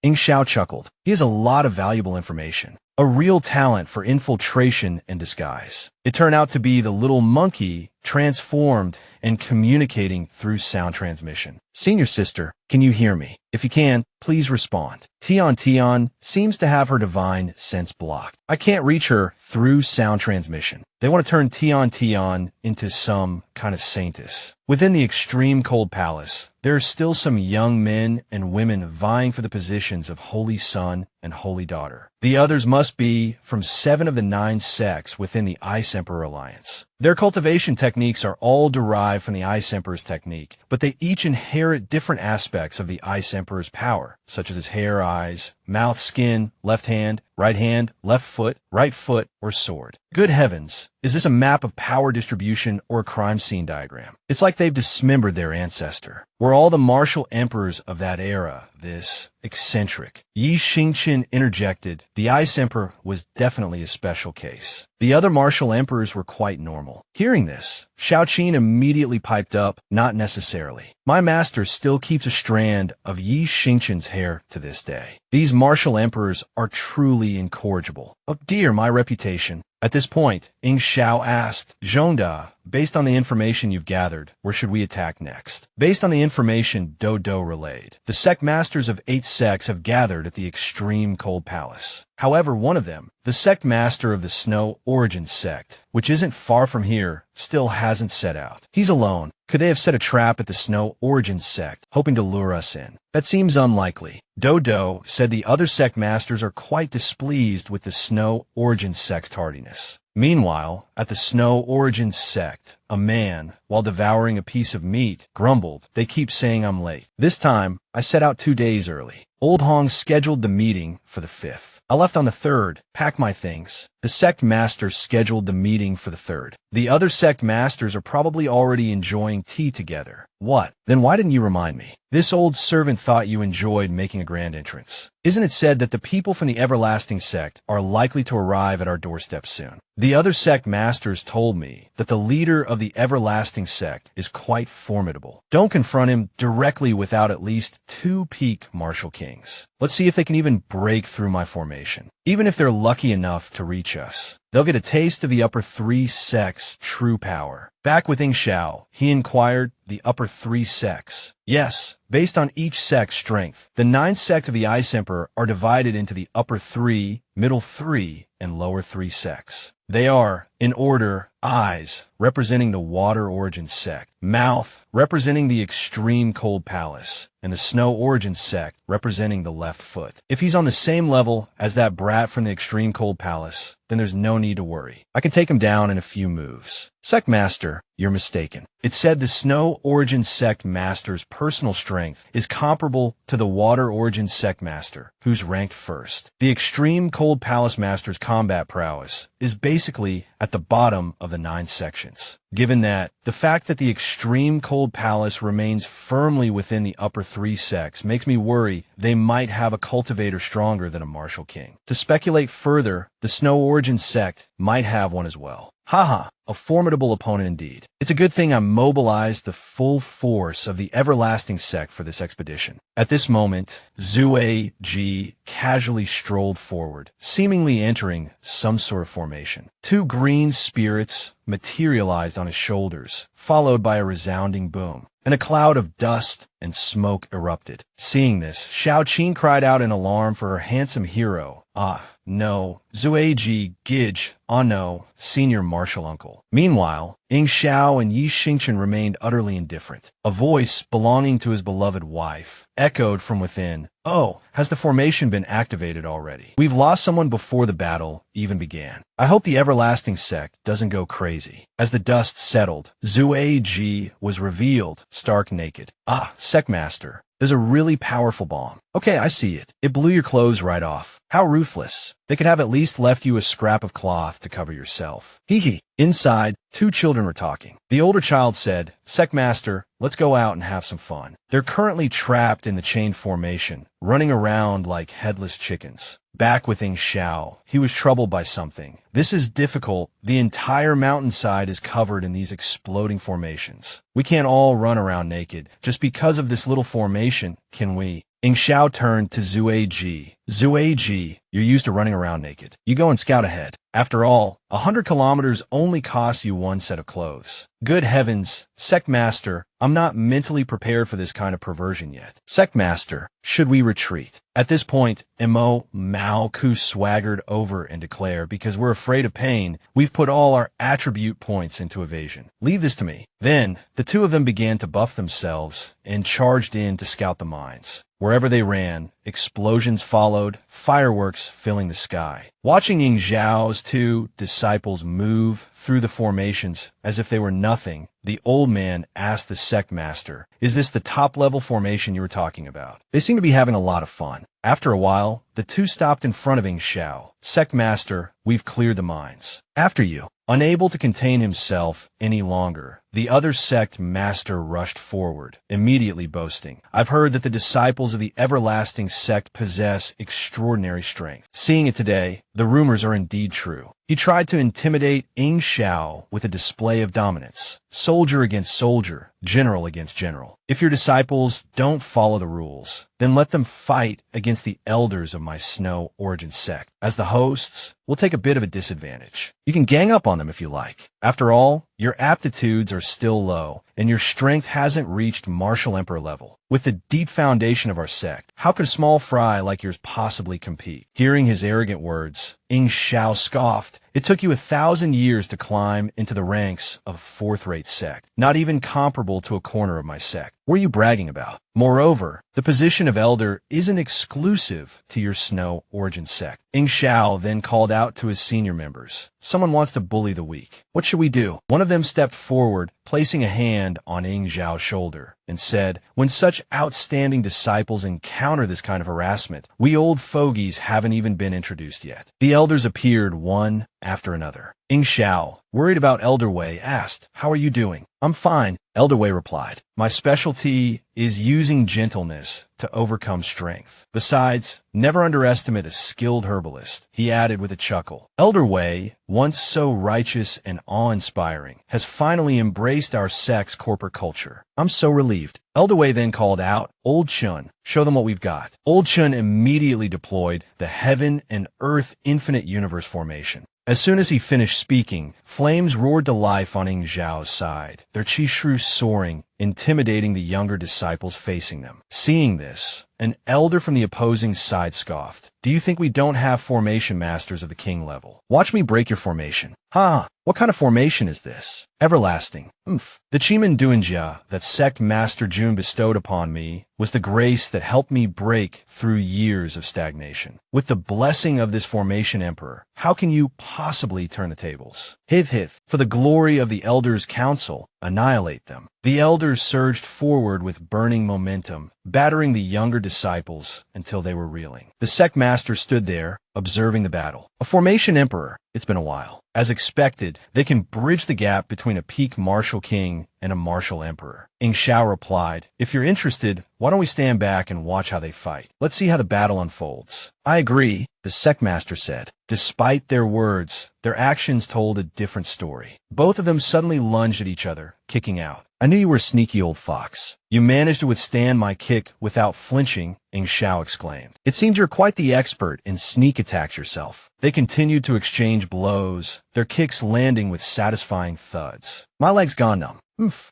[SPEAKER 1] Ing Xiao chuckled. He has a lot of valuable information. A real talent for infiltration and disguise. It turned out to be the little monkey transformed and communicating through sound transmission. "Senior sister, can you hear me? If you can, please respond." Tian seems to have her divine sense blocked. I can't reach her through sound transmission. They want to turn Tian into some kind of saintess. Within the Extreme Cold Palace, there are still some young men and women vying for the positions of Holy Son and Holy Daughter. The others must be from 7 of the 9 sects within the Ice Emperor Alliance. Their cultivation techniques are all derived from the Ice Emperor's technique, but they each inherit different aspects of the Ice Emperor's power, such as his hair, eyes, mouth, skin, left hand, left foot, right foot, or sword. Good heavens, is this a map of power distribution or a crime scene diagram? It's like they've dismembered their ancestor. Were all the martial emperors of that era this eccentric? Yi Xingqian interjected, "The Ice Emperor was definitely a special case. The other martial emperors were quite normal." Hearing this, Xiaoqin immediately piped up, "Not necessarily. My master still keeps a strand of Yi Xingqian's hair to this day. These martial emperors are truly incorrigible. Oh dear, my reputation." At this point, Ing Xiao asked, "Zhongda, based on the information you've gathered, where should we attack next?" Based on the information Dodo relayed, the sect masters of 8 sects have gathered at the Extreme Cold Palace. However, one of them, the sect master of the Snow Origin sect, which isn't far from here, still hasn't set out. He's alone. Could they have set a trap at the Snow Origin sect, hoping to lure us in? That seems unlikely. Dodo said the other sect masters are quite displeased with the Snow Origin sect's tardiness. Meanwhile, at the Snow Origin sect, a man, while devouring a piece of meat, grumbled, "They keep saying I'm late. This time, I set out 2 days early. Old Hong scheduled the meeting for the 5th. I left on the 3rd, packed my things. The sect master scheduled the meeting for the 3rd. The other sect masters are probably already enjoying tea together." "What? Then why didn't you remind me? This old servant thought you enjoyed making a grand entrance. Isn't it said that the people from the Everlasting sect are likely to arrive at our doorstep soon? The other sect masters told me that the leader of the Everlasting sect is quite formidable. Don't confront him directly without at least 2 peak martial kings. Let's see if they can even break through my formation. Even if they're lucky enough to reach us, they'll get a taste of the upper 3 sects' true power." Back with Ing Xiao, he inquired, "The upper 3 sects?" "Yes, based on each sect's strength. The 9 sects of the Ice Emperor are divided into the upper 3, middle 3, and lower 3 sects. They are, in order, eyes, representing the Water Origin sect, mouth, representing the Extreme Cold Palace, and the Snow Origin sect, representing the left foot. If he's on the same level as that brat from the Extreme Cold Palace, then there's no need to worry. I can take him down in a few moves." "Sect Master, you're mistaken. It said the Snow Origin Sect Master's personal strength is comparable to the Water Origin Sect Master, who's ranked 1st. The Extreme Cold Palace Master's combat prowess is basically at the bottom of the 9 sections. Given that, the fact that the Extreme Cold Palace remains firmly within the upper 3 sects makes me worry they might have a cultivator stronger than a martial king. To speculate further, the Snow Origin sect might have one as well. Haha, a formidable opponent indeed. It's a good thing I mobilized the full force of the Everlasting sect for this expedition." At this moment, Zue Ji casually strolled forward, seemingly entering some sort of formation. 2 green spirits materialized on his shoulders, followed by a resounding boom, and a cloud of dust and smoke erupted. Seeing this, Xiaoqin cried out in alarm for her handsome hero. "Ah, no, Zueji, Gij, no, senior martial uncle. Meanwhile, Ing Xiao and Yi Xingchen remained utterly indifferent. A voice belonging to his beloved wife echoed from within, "Oh, has the formation been activated already? We've lost someone before the battle even began. I hope the everlasting sect doesn't go crazy." As the dust settled, Zueji was revealed, stark naked. "Ah, Sectmaster. There's a really powerful bomb. Okay, I see it. It blew your clothes right off. How ruthless. They could have at least left you a scrap of cloth to cover yourself." Hee hee. Inside, two children were talking. The older child said, "Sectmaster, let's go out and have some fun." They're currently trapped in the chain formation, running around like headless chickens. Back with Ing Xiao, he was troubled by something. "This is difficult. The entire mountainside is covered in these exploding formations. We can't all run around naked just because of this little formation, can we?" Ing Xiao turned to Zueji. "Zueji, you're used to running around naked. You go and scout ahead. After all, 100 kilometers only costs you one set of clothes." "Good heavens, Sectmaster, I'm not mentally prepared for this kind of perversion yet." "Sectmaster, should we retreat?" At this point, Mo Mao Ku swaggered over and declared, "Because we're afraid of pain, we've put all our attribute points into evasion. Leave this to me." Then, the two of them began to buff themselves and charged in to scout the mines. Wherever they ran, explosions followed, fireworks filling the sky. Watching Ing Zhao's two disciples move through the formations as if they were nothing, the old man asked the Sectmaster, "Is this the top-level formation you were talking about?" They seem to be having a lot of fun. After a while, the two stopped in front of Ing Xiao. "Sectmaster, we've cleared the mines. After you." Unable to contain himself any longer, the other sect master rushed forward, immediately boasting, "I've heard that the disciples of the everlasting sect possess extraordinary strength. Seeing it today, the rumors are indeed true." He tried to intimidate Ing Xiao with a display of dominance. Soldier against soldier, general against general. "If your disciples don't follow the rules, then let them fight against the elders of my Snow Origin sect. As the hosts, we'll take a bit of a disadvantage. You can gang up on them if you like. After all, your aptitudes are still low, and your strength hasn't reached Martial Emperor level. With the deep foundation of our sect, how could a small fry like yours possibly compete?" Hearing his arrogant words, Ing Xiao scoffed. "It took you 1,000 years to climb into the ranks of a fourth-rate sect, not even comparable to a corner of my sect. What are you bragging about? Moreover, the position of elder isn't exclusive to your Snow Origin sect." Ing Xiao then called out to his senior members, "Someone wants to bully the weak. What should we do?" One of them stepped forward, placing a hand on Ing Zhao's shoulder, and said, "When such outstanding disciples encounter this kind of harassment, we old fogies haven't even been introduced yet." The elders appeared one after another. Ing Xiao, worried about Elder Wei, asked, "How are you doing?" "I'm fine," Elder Wei replied. "My specialty is using gentleness to overcome strength. Besides, never underestimate a skilled herbalist," he added with a chuckle. Elder Wei, once so righteous and awe-inspiring, has finally embraced our sect's corporate culture. I'm so relieved. Elder Wei then called out, "Old Chun, show them what we've got." Old Chun immediately deployed the Heaven and Earth Infinite Universe formation. As soon as he finished speaking, flames roared to life on Ing Zhao's side, their qishru soaring, intimidating the younger disciples facing them. Seeing this, an elder from the opposing side scoffed, "Do you think we don't have formation masters of the king level? Watch me break your formation." "Ha! What kind of formation is this?" "Everlasting." "Oomph. The Chiman Duanjia that sect Master Jun bestowed upon me was the grace that helped me break through years of stagnation. With the blessing of this formation emperor, how can you possibly turn the tables? Hith hith. For the glory of the elders' council, annihilate them." The elders surged forward with burning momentum, battering the younger disciples until they were reeling. The sect master stood there, observing the battle. A formation emperor. It's been a while. As expected, they can bridge the gap between a peak martial king and a martial emperor. Ing Xiao replied, "If you're interested, why don't we stand back and watch how they fight? Let's see how the battle unfolds." "I agree," the sectmaster said. Despite their words, their actions told a different story. Both of them suddenly lunged at each other, kicking out. "I knew you were a sneaky old fox. You managed to withstand my kick without flinching," Ing Xiao exclaimed. "It seems you're quite the expert in sneak attacks yourself." They continued to exchange blows, their kicks landing with satisfying thuds. "My leg's gone numb.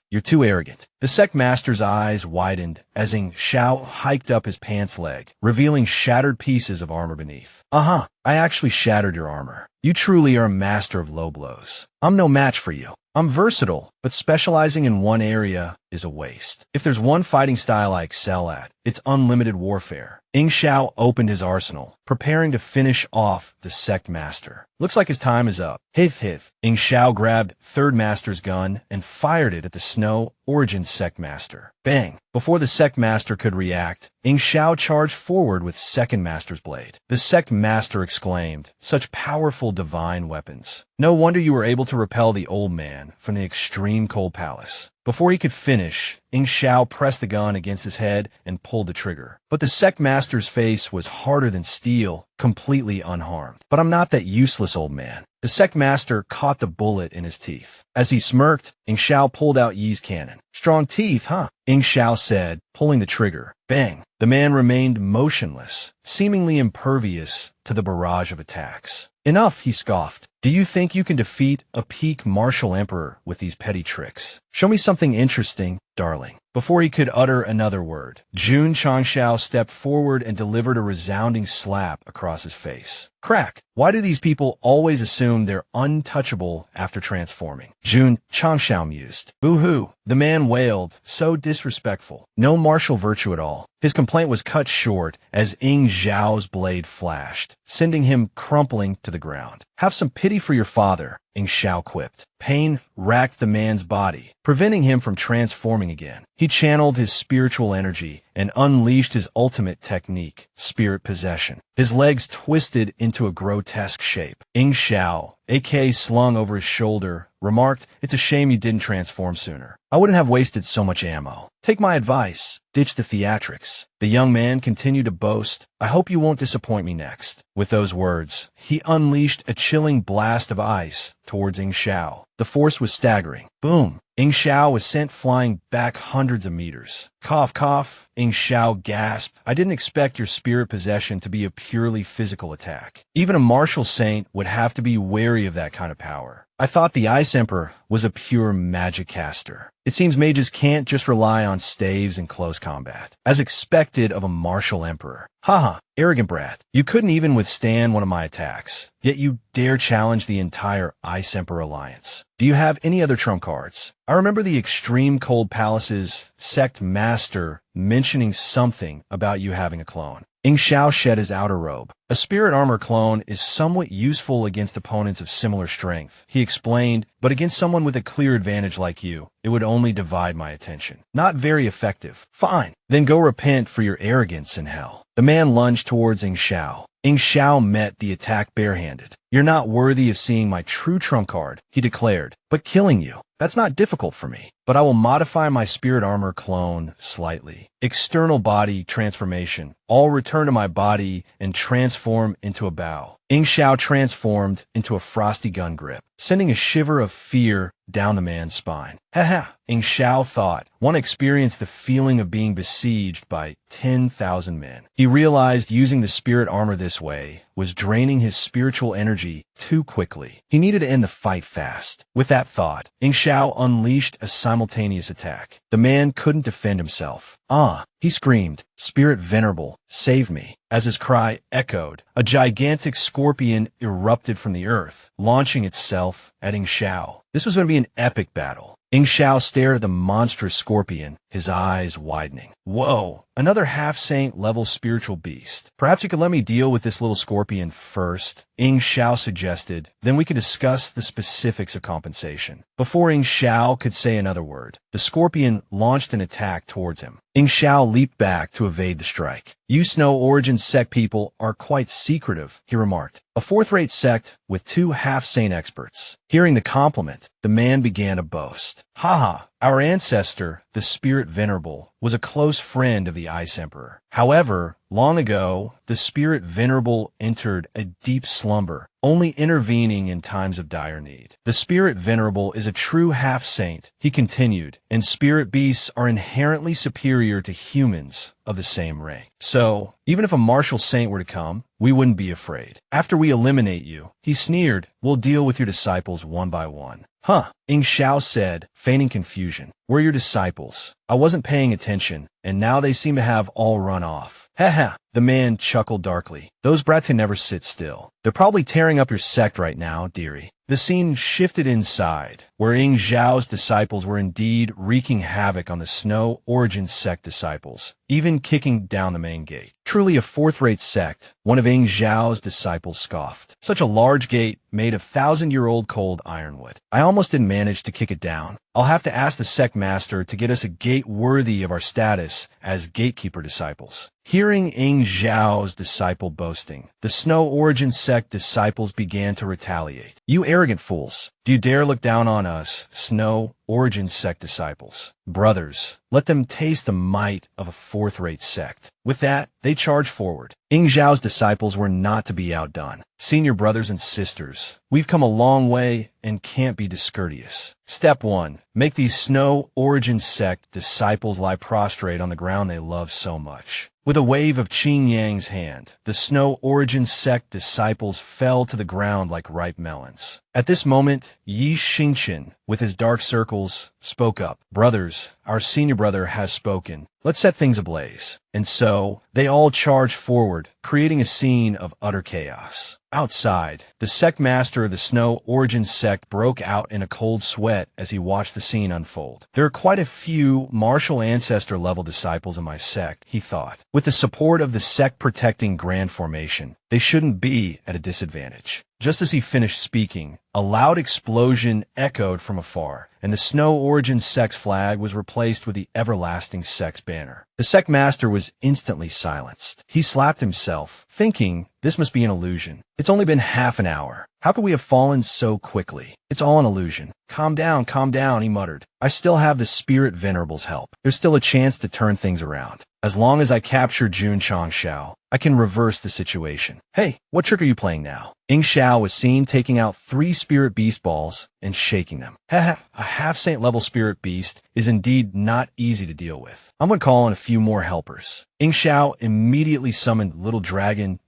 [SPEAKER 1] You're too arrogant. The sect master's eyes widened as Ing Shao hiked up his pants leg, revealing shattered pieces of armor beneath. I actually shattered your armor. You truly are a master of low blows. I'm no match for you. I'm versatile, but specializing in one area is a waste. If there's one fighting style I excel at, it's unlimited warfare. Ing Shao opened his arsenal, preparing to finish off the sect master. Looks like his time is up. Hiv. Ing Shao grabbed third master's gun and fired it at the Snow Origin sect master. Bang! Before the sect master could react, Ing Shao charged forward with second master's blade. The sect master exclaimed, "Such powerful divine weapons. No wonder you were able to repel the old man from the extreme cold palace." Before he could finish, Ing Shao pressed the gun against his head and pulled the trigger. But the sect master's face was harder than steel, completely unharmed. "But I'm not that useless, old man." The sect master caught the bullet in his teeth. As he smirked, Ing Shao pulled out Yi's cannon. "Strong teeth, huh?" Ing Shao said, pulling the trigger. Bang! The man remained motionless, seemingly impervious to the barrage of attacks. "Enough," he scoffed. "Do you think you can defeat a peak martial emperor with these petty tricks? Show me something interesting, darling." Before he could utter another word, Jun Changshao stepped forward and delivered a resounding slap across his face. Crack! Why do these people always assume they're untouchable after transforming? Jun Changshao mused. Boo-hoo! The man wailed, so disrespectful. No martial virtue at all. His complaint was cut short as Ing Zhao's blade flashed, sending him crumpling to the ground. "Have some pity for your father," Ing Shao quipped. Pain racked the man's body, preventing him from transforming again. He channeled his spiritual energy and unleashed his ultimate technique, spirit possession. His legs twisted into a grotesque shape. Ing Shao, AK slung over his shoulder, remarked, "It's a shame you didn't transform sooner. I wouldn't have wasted so much ammo. Take my advice. Ditch the theatrics." The young man continued to boast, "I hope you won't disappoint me next." With those words, he unleashed a chilling blast of ice towards Ing Shao. The force was staggering. Boom! Ing Shao was sent flying back hundreds of meters. Cough, cough. Ing Shao gasped. "I didn't expect your spirit possession to be a purely physical attack. Even a martial saint would have to be wary of that kind of power. I thought the Ice Emperor was a pure magic caster. It seems mages can't just rely on staves in close combat, as expected of a martial emperor. Haha, arrogant brat. You couldn't even withstand one of my attacks, yet you dare challenge the entire Ice Emperor Alliance. Do you have any other trump cards?" I remember the Extreme Cold Palace's sect master mentioning something about you having a clone. Ing Shao shed his outer robe. "A spirit armor clone is somewhat useful against opponents of similar strength," he explained, "but against someone with a clear advantage like you, it would only divide my attention. Not very effective." "Fine. Then go repent for your arrogance in hell." The man lunged towards Ing Shao. Ing Shao met the attack barehanded. "You're not worthy of seeing my true trump card," he declared, "but killing you, that's not difficult for me. But I will modify my spirit armor clone slightly. External body transformation. All return to my body and transform into a bow." Ing Shao transformed into a frosty gun grip, sending a shiver of fear down the man's spine. Haha, Ing Shao thought. One experienced the feeling of being besieged by 10,000 men. He realized using the spirit armor this way was draining his spiritual energy too quickly. He needed to end the fight fast. With that thought, Ing Shao unleashed a simultaneous attack. The man couldn't defend himself. He screamed, "Spirit Venerable, save me." As his cry echoed, a gigantic scorpion erupted from the earth, launching itself at Ing Shao. This was going to be an epic battle. Ing Shao stared at the monstrous scorpion, his eyes widening. Whoa, another half-saint level spiritual beast. Perhaps you could let me deal with this little scorpion first, Ing Shao suggested, then we could discuss the specifics of compensation. Before Ing Shao could say another word, the scorpion launched an attack towards him. Ing Shao leaped back to evade the strike. "You Snow Origin sect people are quite secretive," he remarked. "A fourth-rate sect with 2 half-saint experts." Hearing the compliment, the man began to boast. "Haha, our ancestor, the Spirit Venerable, was a close friend of the Ice Emperor. However, long ago, the Spirit Venerable entered a deep slumber, only intervening in times of dire need. The Spirit Venerable is a true half-saint," he continued, "and spirit beasts are inherently superior to humans of the same rank. So, even if a martial saint were to come, we wouldn't be afraid. After we eliminate you," he sneered, "we'll deal with your disciples one by one." Ing Xiao said, feigning confusion. We're your disciples. I wasn't paying attention, and now they seem to have all run off. Ha. The man chuckled darkly. Those brats can never sit still. They're probably tearing up your sect right now, dearie. The scene shifted inside, where Ing Zhao's disciples were indeed wreaking havoc on the Snow Origin sect disciples, even kicking down the main gate. Truly a fourth-rate sect, one of Ing Zhao's disciples scoffed. Such a large gate made of 1,000-year-old cold ironwood. I almost didn't manage to kick it down. I'll have to ask the sect master to get us a gate worthy of our status as gatekeeper disciples. Hearing Ing Zhao's disciple boasting, the Snow Origin sect disciples began to retaliate. You arrogant fools! Do you dare look down on us, Snow Origin sect disciples? Brothers, let them taste the might of a fourth-rate sect. With that, they charged forward. Ing Zhao's disciples were not to be outdone. Senior brothers and sisters, we've come a long way and can't be discourteous. Step 1. Make these Snow Origin sect disciples lie prostrate on the ground they love so much. With a wave of Qing Yang's hand, the Snow Origin sect disciples fell to the ground like ripe melons. At this moment, Yi Xingqian, with his dark circles, spoke up. Brothers, our senior brother has spoken. Let's set things ablaze. And so, they all charged forward, creating a scene of utter chaos. Outside, the sect master of the Snow Origin sect broke out in a cold sweat as he watched the scene unfold. There are quite a few martial ancestor level disciples in my sect, he thought. With the support of the sect-protecting Grand Formation, they shouldn't be at a disadvantage. Just as he finished speaking, a loud explosion echoed from afar, and the Snow Origin sect's flag was replaced with the Everlasting sect's banner. The sect master was instantly silenced. He slapped himself, thinking, this must be an illusion. It's only been half an hour. How could we have fallen so quickly? It's all an illusion. Calm down, he muttered. I still have the Spirit Venerable's help. There's still a chance to turn things around. As long as I capture Jun Changshao, I can reverse the situation. Hey, what trick are you playing now? Ing Xiao was seen taking out 3 Spirit Beast balls and shaking them. A half-saint level Spirit Beast is indeed not easy to deal with. I'm gonna call in a few more helpers. Ing Xiao immediately summoned Little Dragon,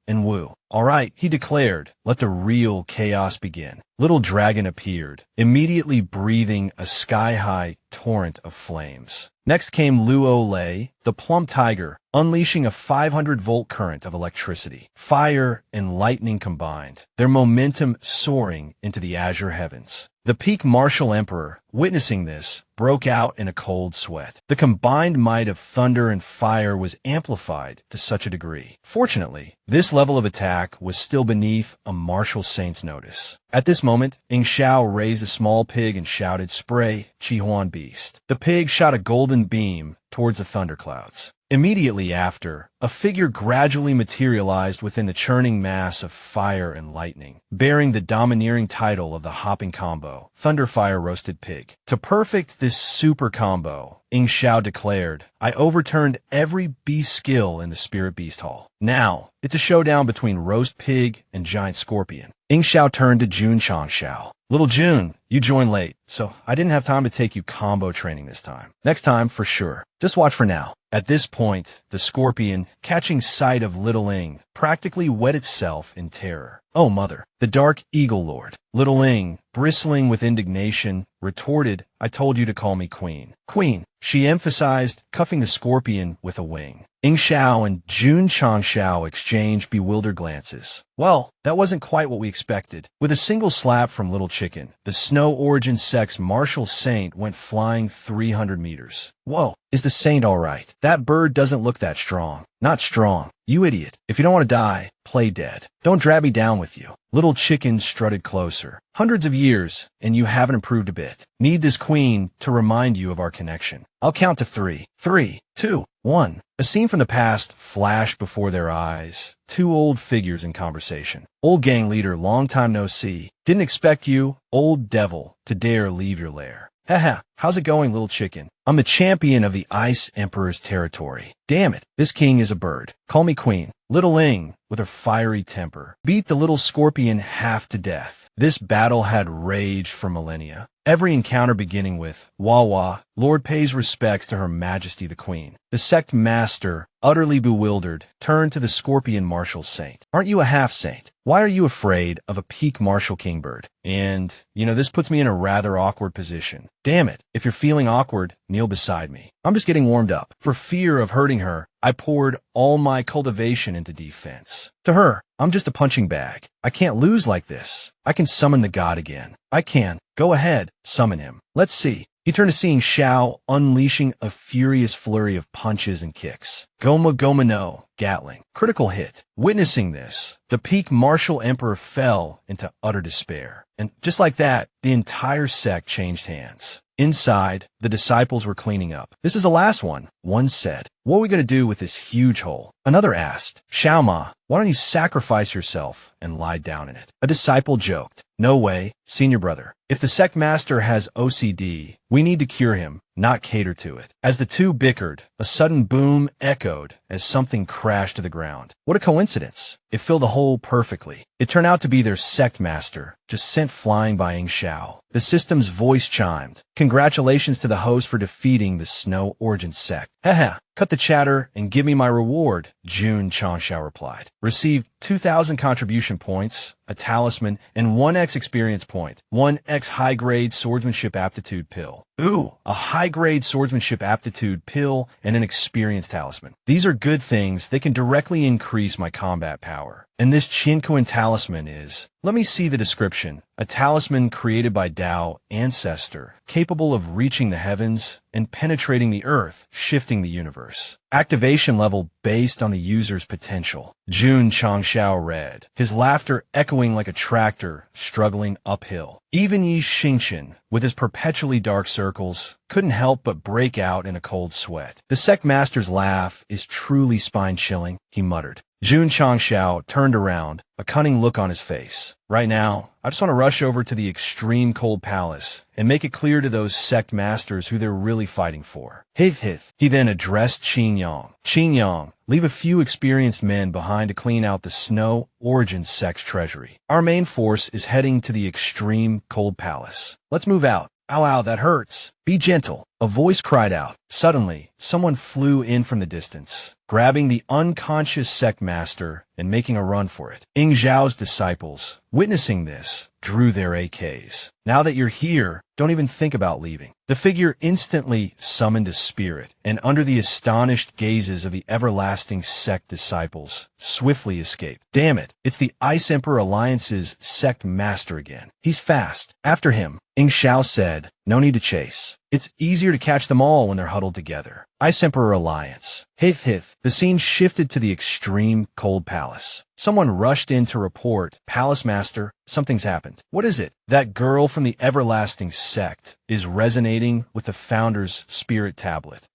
[SPEAKER 1] and Wu. All right, he declared, let the real chaos begin. Little Dragon appeared, immediately breathing a sky-high torrent of flames. Next came Luo Lei, the plump tiger, unleashing a 500-volt current of electricity. Fire and lightning combined, their momentum soaring into the azure heavens. The peak martial emperor, witnessing this, broke out in a cold sweat. The combined might of thunder and fire was amplified to such a degree. Fortunately, this level of attack was still beneath a martial saint's notice. At this moment, Ing Xiao raised a small pig and shouted, "Spray, Chihuan Beast." The pig shot a golden beam towards the thunderclouds. Immediately after, a figure gradually materialized within the churning mass of fire and lightning, bearing the domineering title of the hopping combo, Thunderfire Roasted Pig. To perfect this super combo, Ing Xiao declared, I overturned every beast skill in the Spirit Beast Hall. Now, it's a showdown between Roast Pig and Giant Scorpion. Ing Xiao turned to Jun Changshao. Little Jun, you joined late, so I didn't have time to take you combo training this time. Next time, for sure. Just watch for now. At this point, the scorpion, catching sight of Little Ing, practically wet itself in terror. Oh, mother! The Dark Eagle Lord. Little Ing, bristling with indignation, retorted, I told you to call me Queen. Queen, she emphasized, cuffing the scorpion with a wing. Ing Xiao and Jun Changshao exchanged bewildered glances. Well, that wasn't quite what we expected. With a single slap from Little Chicken, the Snow Origin sect's martial saint went flying 300 meters. Whoa, is the saint all right? That bird doesn't look that strong. Not strong. You idiot. If you don't want to die, play dead. Don't drag me down with you. Little Chicken strutted closer. Hundreds of years, and you haven't improved a bit. Need this queen to remind you of our connection. I'll count to 3. 3, 2, 1. A scene from the past flashed before their eyes. 2 old figures in conversation. Old gang leader, long time no see. Didn't expect you, old devil, to dare leave your lair. Haha, how's it going, Little Chicken? I'm the champion of the Ice Emperor's territory. Damn it, this king is a bird. Call me Queen. Little Ing, with her fiery temper, beat the little scorpion half to death. This battle had raged for millennia. every encounter beginning with Wawa, Lord pays respects to Her Majesty the Queen. The sect master, utterly bewildered, turned to the Scorpion Martial Saint. Aren't you a half-saint? Why are you afraid of a peak Martial Kingbird? And, this puts me in a rather awkward position. Damn it, if you're feeling awkward, kneel beside me. I'm just getting warmed up. For fear of hurting her, I poured all my cultivation into defense. To her, I'm just a punching bag. I can't lose like this. I can summon the god again. I can. Go ahead, summon him. Let's see. He turned to seeing Xiao unleashing a furious flurry of punches and kicks. Goma Goma no, Gatling. Critical hit. Witnessing this, the peak martial emperor fell into utter despair. And just like that, the entire sect changed hands. Inside, the disciples were cleaning up. This is the last one, one said. What are we going to do with this huge hole? Another asked, Xiaoma, why don't you sacrifice yourself and lie down in it? A disciple joked, no way, senior brother. If the sect master has OCD, we need to cure him, not cater to it. As the two bickered, a sudden boom echoed as something crashed to the ground. What a coincidence. It filled the hole perfectly. It turned out to be their sect master, just sent flying by Ing Xiao. The system's voice chimed. Congratulations to the host for defeating the Snow Origin sect. Haha, cut the chatter and give me my reward, Jun Changshao replied. Received 2,000 contribution points, a talisman, and 1x experience point, 1x high-grade swordsmanship aptitude pill. Ooh, a high-grade swordsmanship aptitude pill and an experience talisman. These are good things. They can directly increase my combat power. And this Chinkoan talisman is, let me see the description, a talisman created by Tao Ancestor, capable of reaching the heavens and penetrating the earth, shifting the universe. Activation level based on the user's potential. Jun Changshao read, his laughter echoing like a tractor struggling uphill. Even Yi Xingqian, with his perpetually dark circles, couldn't help but break out in a cold sweat. The sect master's laugh is truly spine-chilling, he muttered. Jun Changshao turned around, a cunning look on his face. Right now, I just want to rush over to the extreme cold palace and make it clear to those sect masters who they're really fighting for. Hith. He then addressed Qin Yang. Qin Yang, leave a few experienced men behind to clean out the Snow Origin sect's treasury. Our main force is heading to the extreme cold palace. Let's move out. Ow, that hurts. Be gentle. A voice cried out. Suddenly, someone flew in from the distance, grabbing the unconscious sect master and making a run for it. Ing Zhao's disciples, witnessing this, drew their AKs. Now that you're here, don't even think about leaving. The figure instantly summoned a spirit, and under the astonished gazes of the everlasting sect disciples, swiftly escaped. Damn it, it's the Ice Emperor Alliance's sect master again. He's fast. After him, Ing Xiao said, no need to chase. It's easier to catch them all when they're huddled together. Ice Emperor Alliance. Hith. The scene shifted to the extreme cold palace. Someone rushed in to report, Palace Master, something's happened. What is it? That girl from the everlasting sect is resonating with the founder's spirit tablet.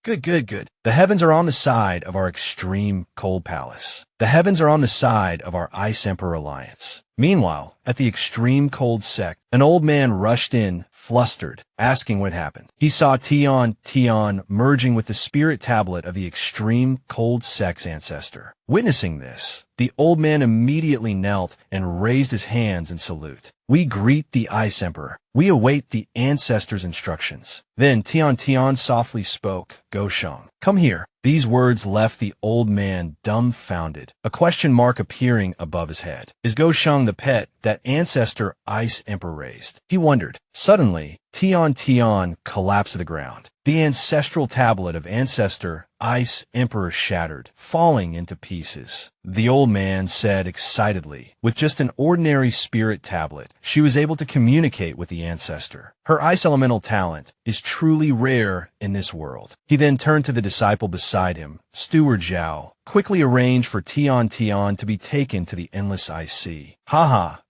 [SPEAKER 1] Good. The heavens are on the side of our extreme cold palace. The heavens are on the side of our Ice Emperor Alliance. Meanwhile, at the extreme cold sect, an old man rushed in, flustered, asking what happened. He saw Tian merging with the spirit tablet of the extreme cold sect's ancestor. Witnessing this, the old man immediately knelt and raised his hands in salute. We greet the Ice Emperor. We await the ancestor's instructions. Then Tian softly spoke, Gosheng, come here. These words left the old man dumbfounded, a question mark appearing above his head. Is Gosheng the pet that ancestor Ice Emperor raised? He wondered. Suddenly, Tian collapsed to the ground. The ancestral tablet of ancestor Ice Emperor shattered, falling into pieces. The old man said excitedly, with just an ordinary spirit tablet, she was able to communicate with the ancestor. Her ice elemental talent is truly rare in this world. He then turned to the disciple beside him, Steward Zhao, quickly arranged for Tian to be taken to the Endless Ice Sea.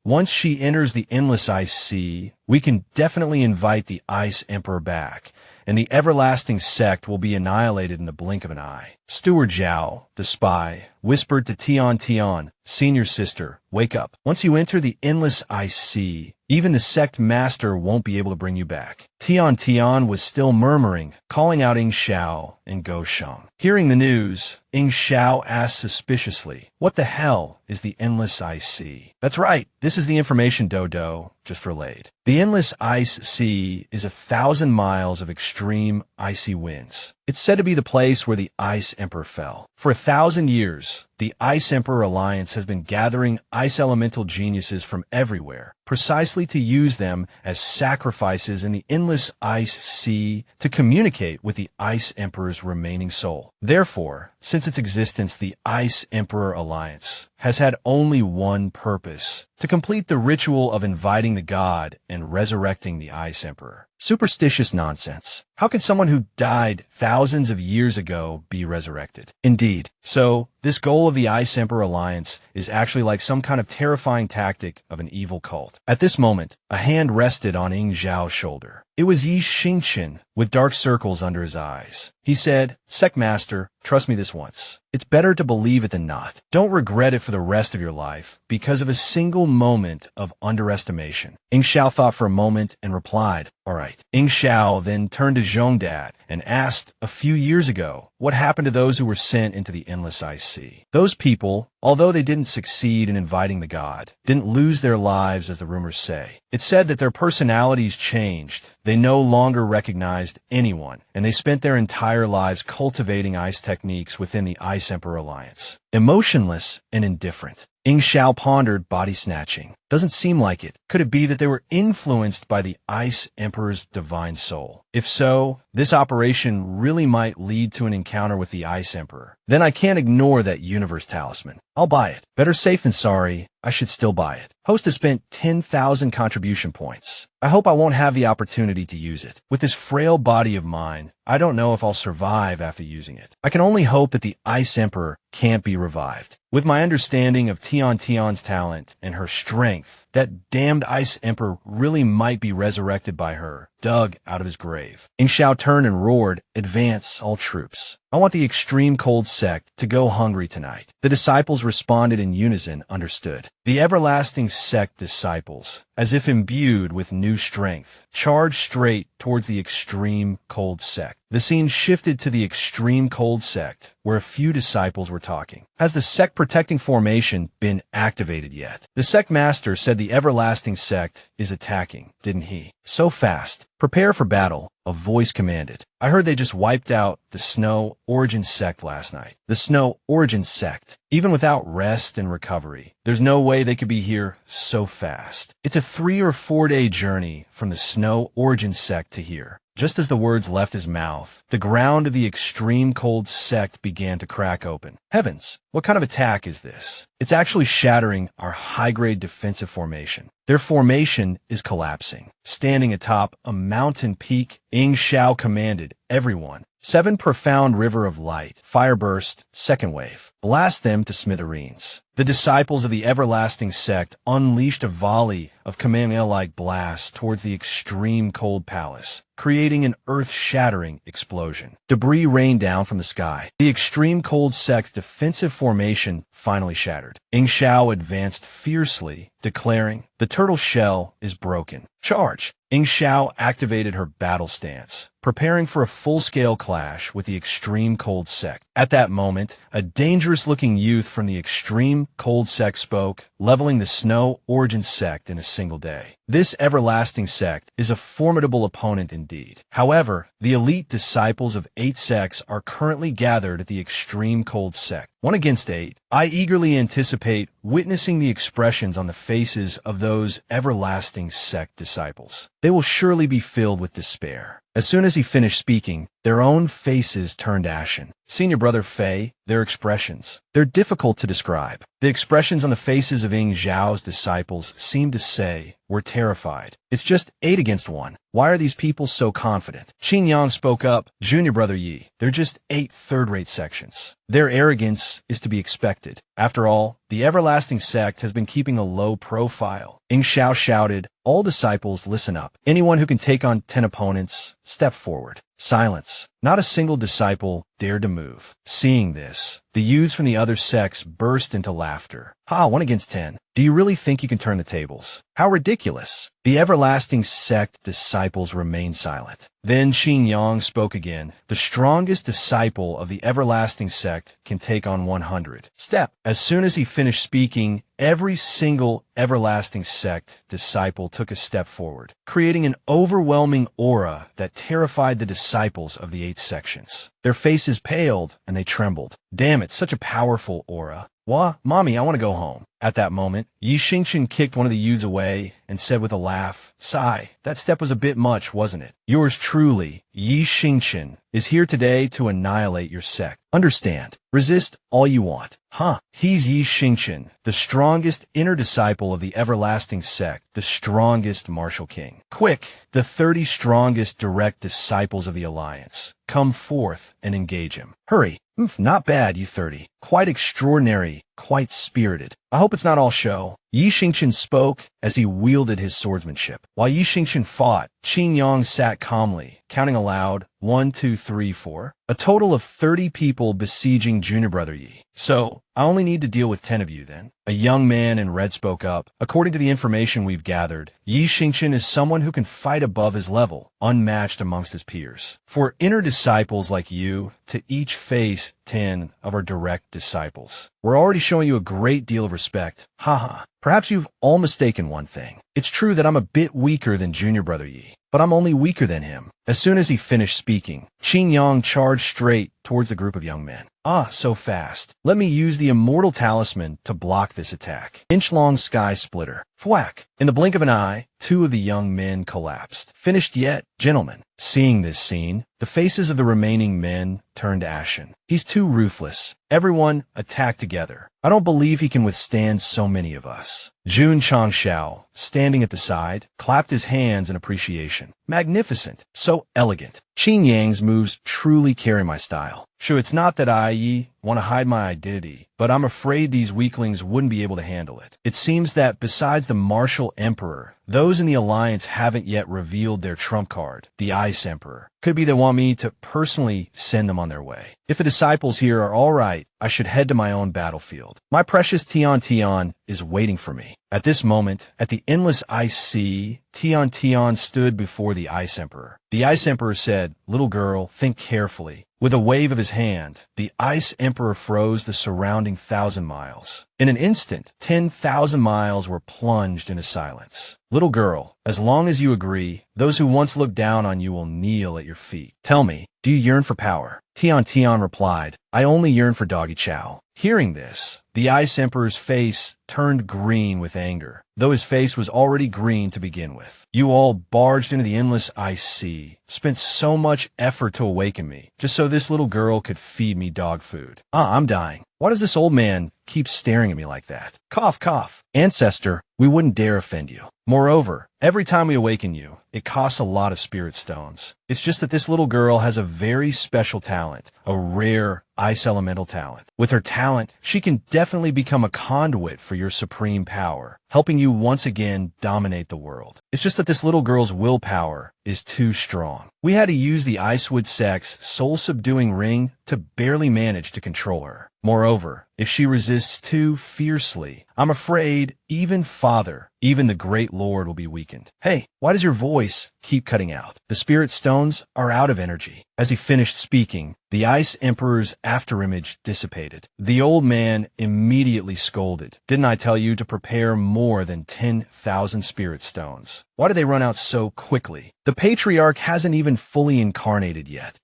[SPEAKER 1] Once she enters the Endless Ice Sea, we can definitely invite the Ice Emperor back, and the everlasting sect will be annihilated in the blink of an eye. Steward Zhao, the spy, whispered to Tian Tian, "Senior sister, wake up. Once you enter the endless ice sea, even the sect master won't be able to bring you back." Tian Tian was still murmuring, calling out Ying Xiao and Go Sheng. Hearing the news, Ying Xiao asked suspiciously, "What the hell is the endless ice sea?" "That's right, this is the information Dodo just relayed. The endless ice sea is 1,000 miles of extreme icy winds. It's said to be the place where the Ice Emperor fell. For 1,000 years, the Ice Emperor Alliance has been gathering ice elemental geniuses from everywhere, precisely to use them as sacrifices in the endless ice sea to communicate with the Ice Emperor's remaining soul. Therefore, since its existence, the Ice Emperor Alliance has had only one purpose: to complete the ritual of inviting the god and resurrecting the Ice Emperor. Superstitious nonsense. How can someone who died thousands of years ago be resurrected? Indeed. So, this goal of the Ice Emperor Alliance is actually like some kind of terrifying tactic of an evil cult. At this moment, a hand rested on Ying Zhao's shoulder. It was Yi Xingqian, with dark circles under his eyes. He said, "Sect Master, trust me this once. It's better to believe it than not. Don't regret it for the rest of your life because of a single moment of underestimation." Ying Xiao thought for a moment and replied, "All right." Ying Xiao then turned to Zhongdad and asked, "A few years ago, what happened to those who were sent into the endless ice sea?" Those people, although they didn't succeed in inviting the god, didn't lose their lives as the rumors say. It's said that their personalities changed. They no longer recognized anyone, and they spent their entire lives cultivating ice techniques within the Ice Emperor Alliance. Emotionless and indifferent. Ying Xiao pondered, body snatching. Doesn't seem like it. Could it be that they were influenced by the Ice Emperor's divine soul? If so, this operation really might lead to an encounter with the Ice Emperor. Then I can't ignore that universe talisman. I'll buy it. Better safe than sorry. I should still buy it. Host has spent 10,000 contribution points. I hope I won't have the opportunity to use it. With this frail body of mine, I don't know if I'll survive after using it. I can only hope that the Ice Emperor can't be revived. With my understanding of Tian Tian's talent and her strength, that damned Ice Emperor really might be resurrected by her, dug out of his grave. Ying Xiao turned and roared, "Advance, all troops. I want the extreme cold sect to go hungry tonight." The disciples responded in unison, understood. The everlasting sect disciples, as if imbued with new strength, charged straight towards the extreme cold sect. The scene shifted to the extreme cold sect, where a few disciples were talking. Has the sect protecting formation been activated yet? The sect master said the everlasting sect is attacking, didn't he? So fast. Prepare for battle, a voice commanded. I heard they just wiped out the Snow Origin sect last night. The Snow Origin sect. Even without rest and recovery, there's no way they could be here so fast. It's a 3 or 4 day journey from the Snow Origin sect to here. Just as the words left his mouth, the ground of the extreme cold sect began to crack open. Heavens, what kind of attack is this? It's actually shattering our high-grade defensive formation. Their formation is collapsing. Standing atop a mountain peak, Ying Xiao commanded, "Everyone, 7 profound river of light, fire burst, second wave. Blast them to smithereens." The disciples of the everlasting sect unleashed a volley of Kamehameha-like blasts towards the extreme cold palace, creating an earth-shattering explosion. Debris rained down from the sky. The extreme cold sect's defensive formation finally shattered. Ying Xiao advanced fiercely, declaring, "The turtle shell is broken. Charge!" Ying Xiao activated her battle stance, preparing for a full-scale clash with the extreme cold sect. At that moment, a dangerous-looking youth from the extreme cold sect spoke, leveling the Snow Origin sect in a single day. This everlasting sect is a formidable opponent indeed. However, the elite disciples of 8 sects are currently gathered at the extreme cold sect. 1 against 8. I eagerly anticipate witnessing the expressions on the faces of those everlasting sect disciples. They will surely be filled with despair. As soon as he finished speaking, their own faces turned ashen. Senior Brother Fei, their expressions. They're difficult to describe. The expressions on the faces of Ying Zhao's disciples seem to say, "We're terrified. It's just 8 against 1. Why are these people so confident?" Qin Yang spoke up, "Junior Brother Yi, they're just 8 third-rate sections. Their arrogance is to be expected. After all, the everlasting sect has been keeping a low profile." Ying Xiao shouted, "All disciples, listen up. Anyone who can take on 10 opponents, step forward." Silence. Not a single disciple dared to move. Seeing this, the youths from the other sects burst into laughter. Ha, 1 against 10. Do you really think you can turn the tables? How ridiculous. The everlasting sect disciples remained silent. Then Qin Yang spoke again. The strongest disciple of the everlasting sect can take on 100. Step. As soon as he finished speaking, every single everlasting sect disciple took a step forward, creating an overwhelming aura that terrified the disciples of the 8 sections. Their faces paled and they trembled. Damn it, such a powerful aura. Wah, mommy, I want to go home. At that moment, Yi Xingchen kicked one of the youths away and said with a laugh, Sigh, that step was a bit much, wasn't it? Yours truly, Yi Xingchen, is here today to annihilate your sect. Understand. Resist all you want. Huh. He's Yi Xingchen, the strongest inner disciple of the everlasting sect, the strongest martial king. Quick, the 30 strongest direct disciples of the alliance. Come forth and engage him. Hurry. Not bad, you 30. Quite extraordinary, quite spirited. I hope it's not all show. Yi Xingchen spoke as he wielded his swordsmanship. While Yi Xingchen fought, Qin Yang sat calmly, counting aloud, 1, 2, 3, 4. A total of 30 people besieging Junior Brother Yi. So, I only need to deal with 10 of you then. A young man in red spoke up. According to the information we've gathered, Yi Xingchen is someone who can fight above his level, unmatched amongst his peers. For inner disciples like you, to each face 10 of our direct disciples. We're already showing you a great deal of respect. Haha. Perhaps you've all mistaken one thing. It's true that I'm a bit weaker than Junior Brother Yi, but I'm only weaker than him. As soon as he finished speaking, Qin Yang charged straight towards the group of young men. Ah, so fast. Let me use the immortal talisman to block this attack. Inch-long sky splitter. Thwack. In the blink of an eye, 2 of the young men collapsed. Finished yet, gentlemen. Seeing this scene, the faces of the remaining men turned ashen. He's too ruthless. Everyone attack together. I don't believe he can withstand so many of us. Jun Changshao, standing at the side, clapped his hands in appreciation. Magnificent. So elegant. Qin Yang's moves truly carry my style. Sure, it's not that I want to hide my identity, but I'm afraid these weaklings wouldn't be able to handle it. It seems that besides the martial emperor, those in the alliance haven't yet revealed their trump card, the Ice Emperor. Could be they want me to personally send them on their way. If the disciples here are all right, I should head to my own battlefield. My precious Tian Tian is waiting for me. At this moment, at the endless ice sea, Tian Tian stood before the Ice Emperor. The Ice Emperor said, "Little girl, think carefully." With a wave of his hand, the Ice Emperor froze the surrounding 1,000 miles. In an instant, 10,000 miles were plunged into silence. Little girl, as long as you agree, those who once looked down on you will kneel at your feet. Tell me, do you yearn for power? Tian Tian replied, I only yearn for Doggy Chow. Hearing this, the Ice Emperor's face turned green with anger, though his face was already green to begin with. You all barged into the endless ice sea, spent so much effort to awaken me, just so this little girl could feed me dog food. I'm dying. Why does this old man keep staring at me like that? Cough, cough. Ancestor, we wouldn't dare offend you. Moreover, every time we awaken you, it costs a lot of spirit stones. It's just that this little girl has a very special talent, a rare ice elemental talent. With her talent, she can definitely become a conduit for your supreme power, helping you once again dominate the world. It's just that this little girl's willpower is too strong. We had to use the Icewood Sect's soul-subduing ring to barely manage to control her. Moreover, if she resists too fiercely, I'm afraid even Father, even the Great Lord will be weakened. Hey, why does your voice keep cutting out? The spirit stones are out of energy. As he finished speaking, the Ice Emperor's afterimage dissipated. The old man immediately scolded. Didn't I tell you to prepare more than 10,000 spirit stones? Why do they run out so quickly? The Patriarch hasn't even fully incarnated yet.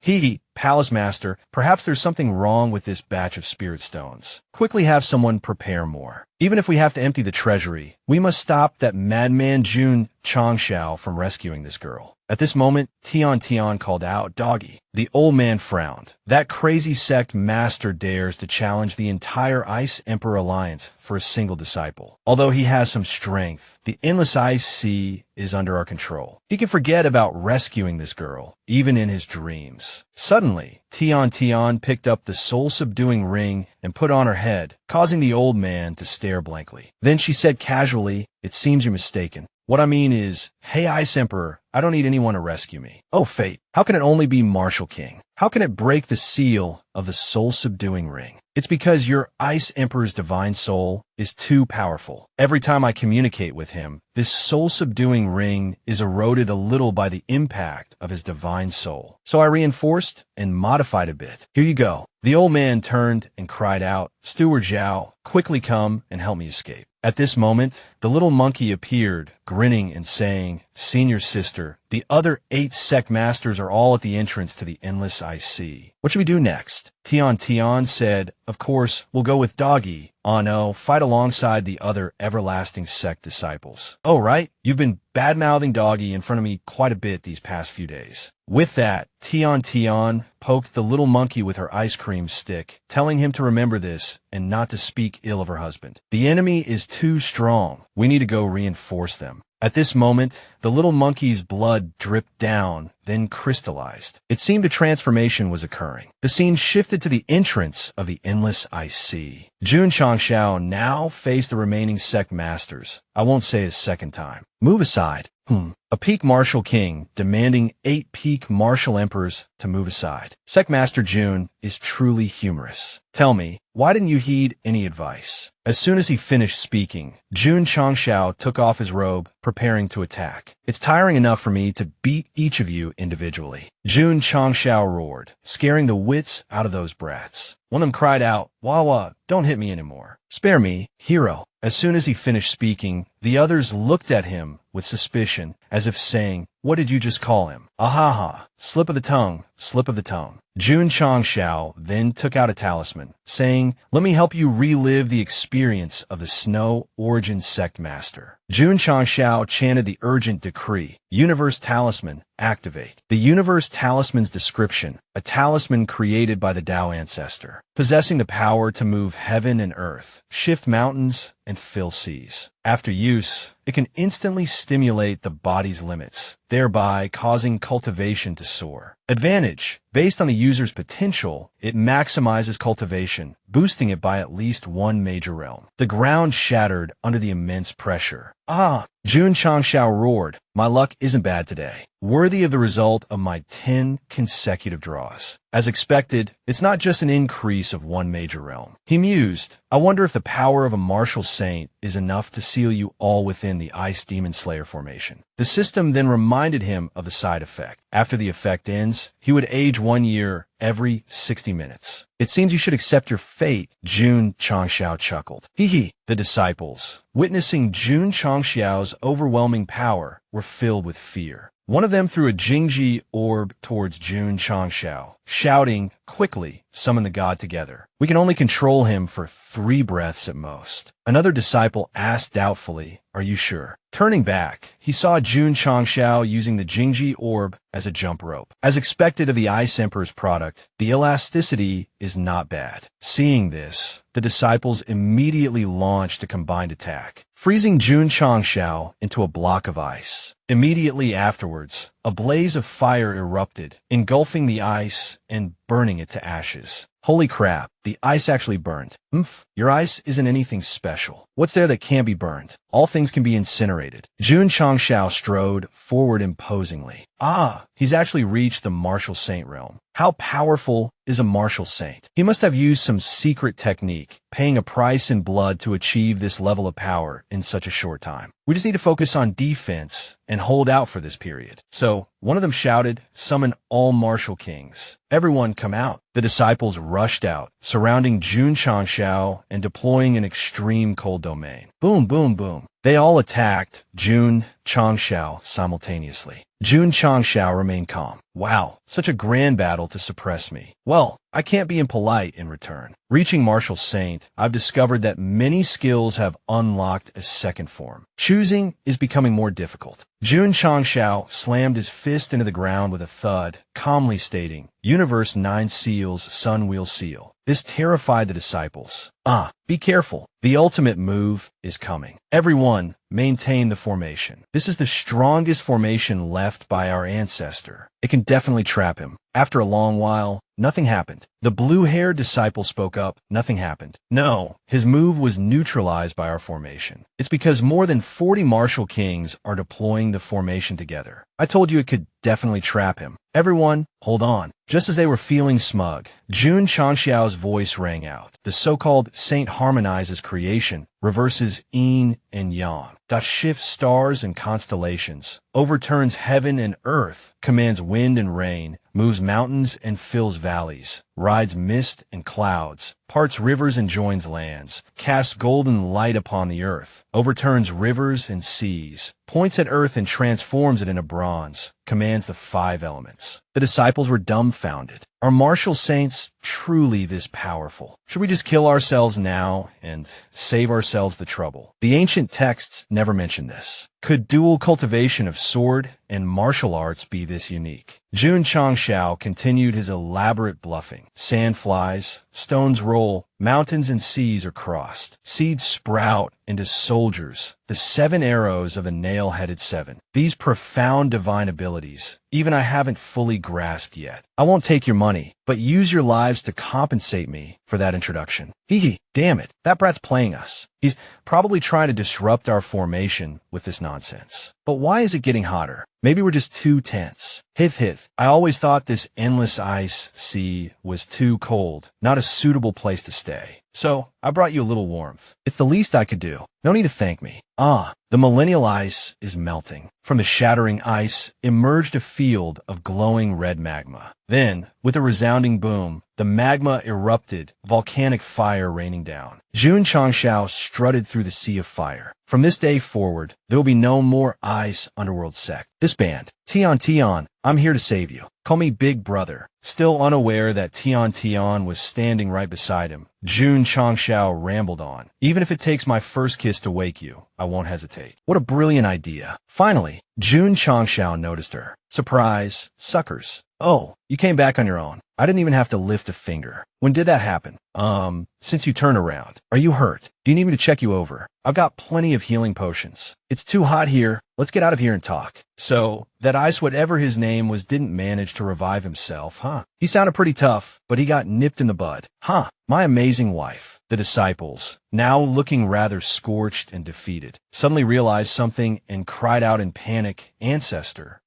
[SPEAKER 1] Palace Master, perhaps there's something wrong with this batch of spirit stones. Quickly have someone prepare more. Even if we have to empty the treasury, we must stop that madman Jun Changshao from rescuing this girl. At this moment, Tian Tian called out, Doggy. The old man frowned. That crazy sect master dares to challenge the entire Ice Emperor Alliance for a single disciple. Although he has some strength, the endless ice sea is under our control. He can forget about rescuing this girl, even in his dreams. Suddenly, Tian Tian picked up the soul-subduing ring and put on her head, causing the old man to stare blankly. Then she said casually, It seems you're mistaken. What I mean is, hey Ice Emperor, I don't need anyone to rescue me. Oh fate, how can it only be Martial King? How can it break the seal of the soul-subduing ring? It's because your Ice Emperor's divine soul is too powerful. Every time I communicate with him, this soul-subduing ring is eroded a little by the impact of his divine soul. So I reinforced and modified a bit. Here you go. The old man turned and cried out, Steward Zhao, quickly come and help me escape. At this moment, the little monkey appeared, grinning and saying, Senior sister, the other 8 sect masters are all at the entrance to the endless ice sea. What should we do next? Tian said, Of course, we'll go with Doggy. Oh no, fight alongside the other everlasting sect disciples. Oh right, you've been bad-mouthing Doggy in front of me quite a bit these past few days. With that, Tian poked the little monkey with her ice cream stick, telling him to remember this and not to speak ill of her husband. The enemy is too strong. We need to go reinforce them. At this moment, the little monkey's blood dripped down, then crystallized. It seemed a transformation was occurring. The scene shifted to the entrance of the endless ice sea. Jun Changshao now faced the remaining sect masters. I won't say his second time. Move aside. A peak martial king demanding 8 peak martial emperors to move aside. Sect Master Jun is truly humorous. Tell me, why didn't you heed any advice? As soon as he finished speaking, Jun Changshao took off his robe, preparing to attack. It's tiring enough for me to beat each of you individually. Jun Changshao roared, scaring the wits out of those brats. One of them cried out, Wawa, don't hit me anymore. Spare me, hero. As soon as he finished speaking, the others looked at him with suspicion, as if saying, What did you just call him? Ahaha, slip of the tongue, slip of the tongue. Jun Changshao then took out a talisman, saying, Let me help you relive the experience of the Snow Origin Sect Master. Jun Changshao chanted the urgent decree, Universe Talisman, activate. The Universe Talisman's description, a talisman created by the Tao Ancestor, possessing the power to move heaven and earth, shift mountains, and fill seas. After use, it can instantly stimulate the body's limits, thereby causing cultivation to soar. Advantage: based on the user's potential, it maximizes cultivation, boosting it by at least 1 major realm. The ground shattered under the immense pressure. Jun Changshao roared, My luck isn't bad today. Worthy of the result of my 10 consecutive draws. As expected, it's not just an increase of 1 major realm. He mused, I wonder if the power of a martial saint is enough to seal you all within the Ice Demon Slayer formation. The system then reminded him of the side effect. After the effect ends, he would age 1 year every 60 minutes. It seems you should accept your fate, Jun Changshao chuckled. Hee. The disciples, witnessing Jun Changshao's overwhelming power, were filled with fear. One of them threw a Jingji orb towards Jun Changshao, shouting, Quickly, summon the god together. We can only control him for 3 breaths at most. Another disciple asked doubtfully, Are you sure? Turning back, he saw Jun Changshao using the Jingji orb as a jump rope. As expected of the Ice Emperor's product, the elasticity is not bad. Seeing this, the disciples immediately launched a combined attack, freezing Jun Changshao into a block of ice. Immediately afterwards, a blaze of fire erupted, engulfing the ice and burning it to ashes. Holy crap, the ice actually burned. Your ice isn't anything special. What's there that can't be burned? All things can be incinerated. Jun Changshao strode forward imposingly. He's actually reached the martial saint realm. How powerful is a martial saint? He must have used some secret technique, paying a price in blood to achieve this level of power in such a short time. We just need to focus on defense and hold out for this period. So, one of them shouted, Summon all martial kings. Everyone come out. The disciples rushed out, surrounding Jun Changshao and deploying an extreme cold domain. Boom, boom, boom. They all attacked Jun Changshao simultaneously. Jun Changshao remained calm. Wow, such a grand battle to suppress me. Well, I can't be impolite in return. Reaching Martial Saint, I've discovered that many skills have unlocked a second form. Choosing is becoming more difficult. Jun Changshao slammed his fist into the ground with a thud, calmly stating, Universe 9 Seals, Sun Wheel Seal. This terrified the disciples. Be careful. The ultimate move is coming. Everyone, maintain the formation. This is the strongest formation left by our ancestor. It can definitely trap him. After a long while, nothing happened. The blue-haired disciple spoke up. Nothing happened. No, his move was neutralized by our formation. It's because more than 40 martial kings are deploying the formation together. I told you it could definitely trap him. Everyone, hold on. Just as they were feeling smug, Jun Changxiao's voice rang out. The so-called saint harmonizes creation, reverses yin and yang, shifts stars and constellations, overturns heaven and earth, commands wind and rain, moves mountains and fills valleys, rides mist and clouds, parts rivers and joins lands, casts golden light upon the earth, overturns rivers and seas, points at earth and transforms it into bronze, commands the 5 elements. The disciples were dumbfounded. Are martial saints truly this powerful? Should we just kill ourselves now and save ourselves the trouble? The ancient texts never mention this. Could dual cultivation of sword and martial arts be this unique? Jun Changxiao continued his elaborate bluffing. Sand flies, stones roll, mountains and seas are crossed. Seeds sprout into soldiers, the 7 arrows of a nail-headed 7. These profound divine abilities, even I haven't fully grasped yet. I won't take your money, but use your lives to compensate me for that introduction. Hee, damn it, that brat's playing us. He's probably trying to disrupt our formation with this nonsense. But why is it getting hotter? Maybe we're just too tense. Hith. I always thought this endless ice sea was too cold, not a suitable place to stay. So, I brought you a little warmth. It's the least I could do. No need to thank me. The millennial ice is melting. From the shattering ice emerged a field of glowing red magma. Then, with a resounding boom, the magma erupted, volcanic fire raining down. Jun Changxiao strutted through the sea of fire. From this day forward, there will be no more ice underworld sect. Disband. Tian, I'm here to save you. Call me Big Brother. Still unaware that Tian was standing right beside him, Jun Changxiao rambled on. Even if it takes my first kiss to wake you, I won't hesitate. What a brilliant idea. Finally, Jun Changxiao noticed her. Surprise, suckers. Oh, you came back on your own. I didn't even have to lift a finger. When did that happen? Since you turned around. Are you hurt? Do you need me to check you over? I've got plenty of healing potions. It's too hot here. Let's get out of here and talk. So, that ice whatever his name was didn't manage to revive himself, huh? He sounded pretty tough, but he got nipped in the bud. My amazing wife. The disciples, now looking rather scorched and defeated, suddenly realized something and cried out in panic, Ancestor,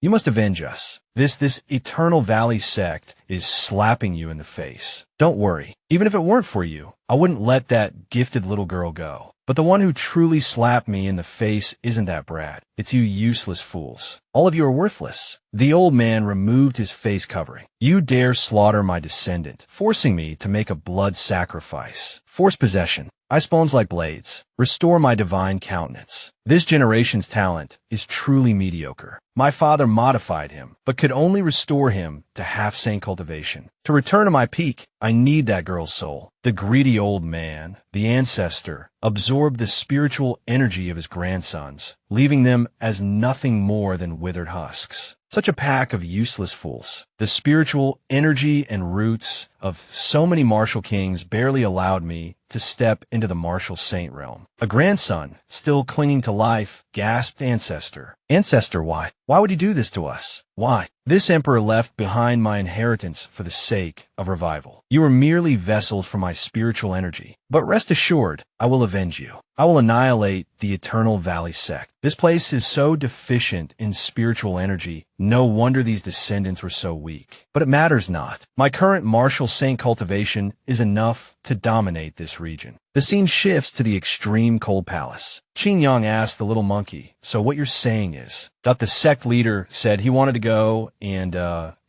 [SPEAKER 1] you must avenge us. This Eternal Valley sect is slapping you in the face. Don't worry. Even if it weren't for you, I wouldn't let that gifted little girl go. But the one who truly slapped me in the face isn't that brat. It's you useless fools. All of you are worthless. The old man removed his face covering. You dare slaughter my descendant, forcing me to make a blood sacrifice. Force possession. Ice bones like blades. Restore my divine countenance. This generation's talent is truly mediocre. My father modified him, but could only restore him to half-saint cultivation. To return to my peak, I need that girl's soul. The greedy old man, the ancestor, absorbed the spiritual energy of his grandsons, leaving them as nothing more than withered husks. Such a pack of useless fools. The spiritual energy and roots of so many martial kings barely allowed me to step into the martial saint realm. A grandson, still clinging to life, gasped Ancestor. Ancestor, why? Why would he do this to us? Why? This emperor left behind my inheritance for the sake of revival. You are merely vessels for my spiritual energy. But rest assured, I will avenge you. I will annihilate the Eternal Valley sect. This place is so deficient in spiritual energy, no wonder these descendants were so weak. But it matters not. My current martial saint cultivation is enough to dominate this region. The scene shifts to the extreme cold palace. Qin Yang asked the little monkey, so what you're saying is that the sect leader said he wanted to go and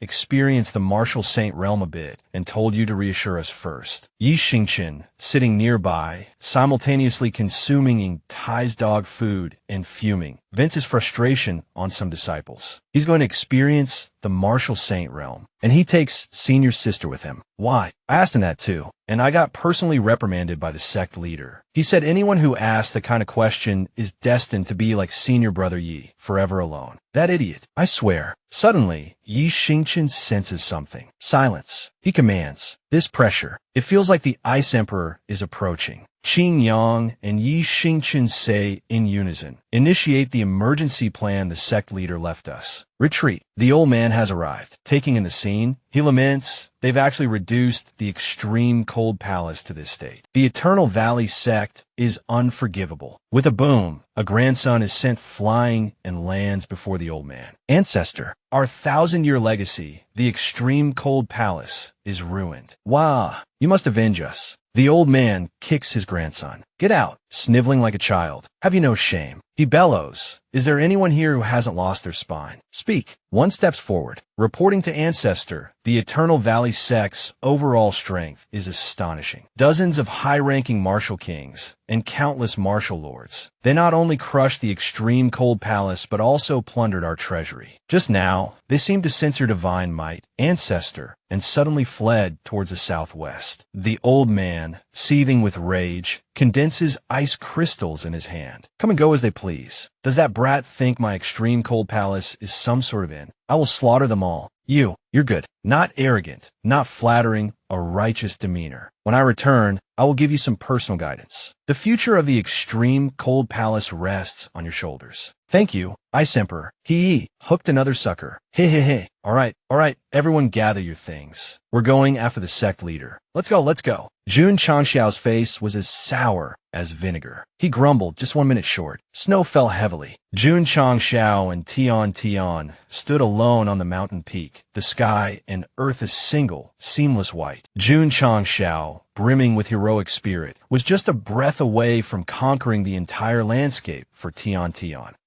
[SPEAKER 1] experience the martial saint realm a bit and told you to reassure us first. Yi Xingqian, sitting nearby, simultaneously consuming Tai's dog food and fuming, vents his frustration on some disciples. He's going to experience the martial saint realm, and he takes senior sister with him. Why? I asked him that too, and I got personally reprimanded by the sect leader. He said anyone who asks that kind of question is destined to be like senior brother Yi, forever alone. That idiot. I swear. Suddenly, Yi Xingqian senses something. Silence. He commands. This pressure. It feels like the Ice Emperor is approaching. Qing Yang and Yi Xingchen say in unison, "Initiate the emergency plan the sect leader left us. Retreat. The old man has arrived." Taking in the scene, he laments they've actually reduced the extreme cold palace to this state. The Eternal Valley sect is unforgivable. With a boom, a grandson is sent flying and lands before the old man. Ancestor, our 1,000-year legacy, the extreme cold palace, is ruined. Wah, you must avenge us. The old man kicks his grandson. Get out, sniveling like a child. Have you no shame? He bellows. Is there anyone here who hasn't lost their spine? Speak. One steps forward. Reporting to Ancestor, the Eternal Valley sect's overall strength is astonishing. Dozens of high-ranking martial kings and countless martial lords. They not only crushed the extreme cold palace, but also plundered our treasury. Just now, they seemed to sense your divine might, Ancestor, and suddenly fled towards the southwest. The old man, seething with rage, condenses ice crystals in his hand. Come and go as they please. Does that brat think my extreme cold palace is some sort of inn? I will slaughter them all. You're good. Not arrogant, not flattering, a righteous demeanor. When I return, I will give you some personal guidance. The future of the extreme cold palace rests on your shoulders. Thank you, Ice Emperor. He hooked another sucker. Hey. All right, everyone gather your things. We're going after the sect leader. Let's go. Jun Changxiao's face was as sour as vinegar. He grumbled, just 1 minute short. Snow fell heavily. Jun Changxiao and Tian stood alone on the mountain peak, the sky and earth a single, seamless white. Jun Changxiao, brimming with heroic spirit, was just a breath away from conquering the entire landscape for Tian.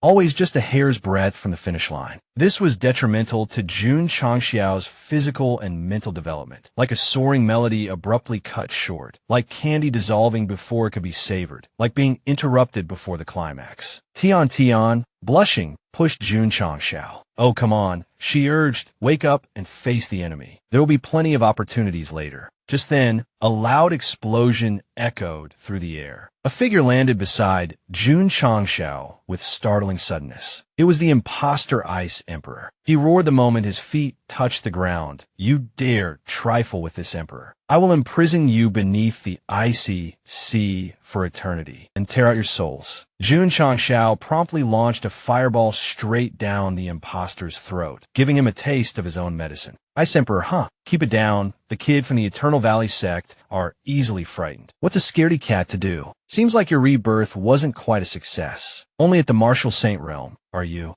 [SPEAKER 1] Always just a hair's breadth from the finish line. This was detrimental to Jun Changxiao's physical and mental development, like a soaring melody abruptly cut short, like candy dissolving before it could be savored, like being interrupted before the climax. Tian, blushing, pushed Jun Changxiao. Oh, come on, she urged, wake up and face the enemy. There will be plenty of opportunities later. Just then, a loud explosion echoed through the air. A figure landed beside Jun Changxiao with startling suddenness. It was the imposter Ice Emperor. He roared the moment his feet touched the ground. You dare trifle with this emperor. I will imprison you beneath the icy sea for eternity and tear out your souls. Jun Changxiao promptly launched a fireball straight down the imposter's throat, giving him a taste of his own medicine. Ice Emperor, keep it down. The kid from the Eternal Valley sect are easily frightened. What's a scaredy cat to do? Seems like your rebirth wasn't quite a success. Only at the Martial Saint realm, are you?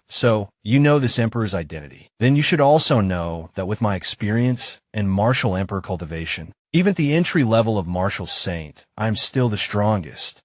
[SPEAKER 1] So, you know this emperor's identity. Then you should also know that with my experience and martial emperor cultivation, even at the entry level of Martial Saint, I am still the strongest.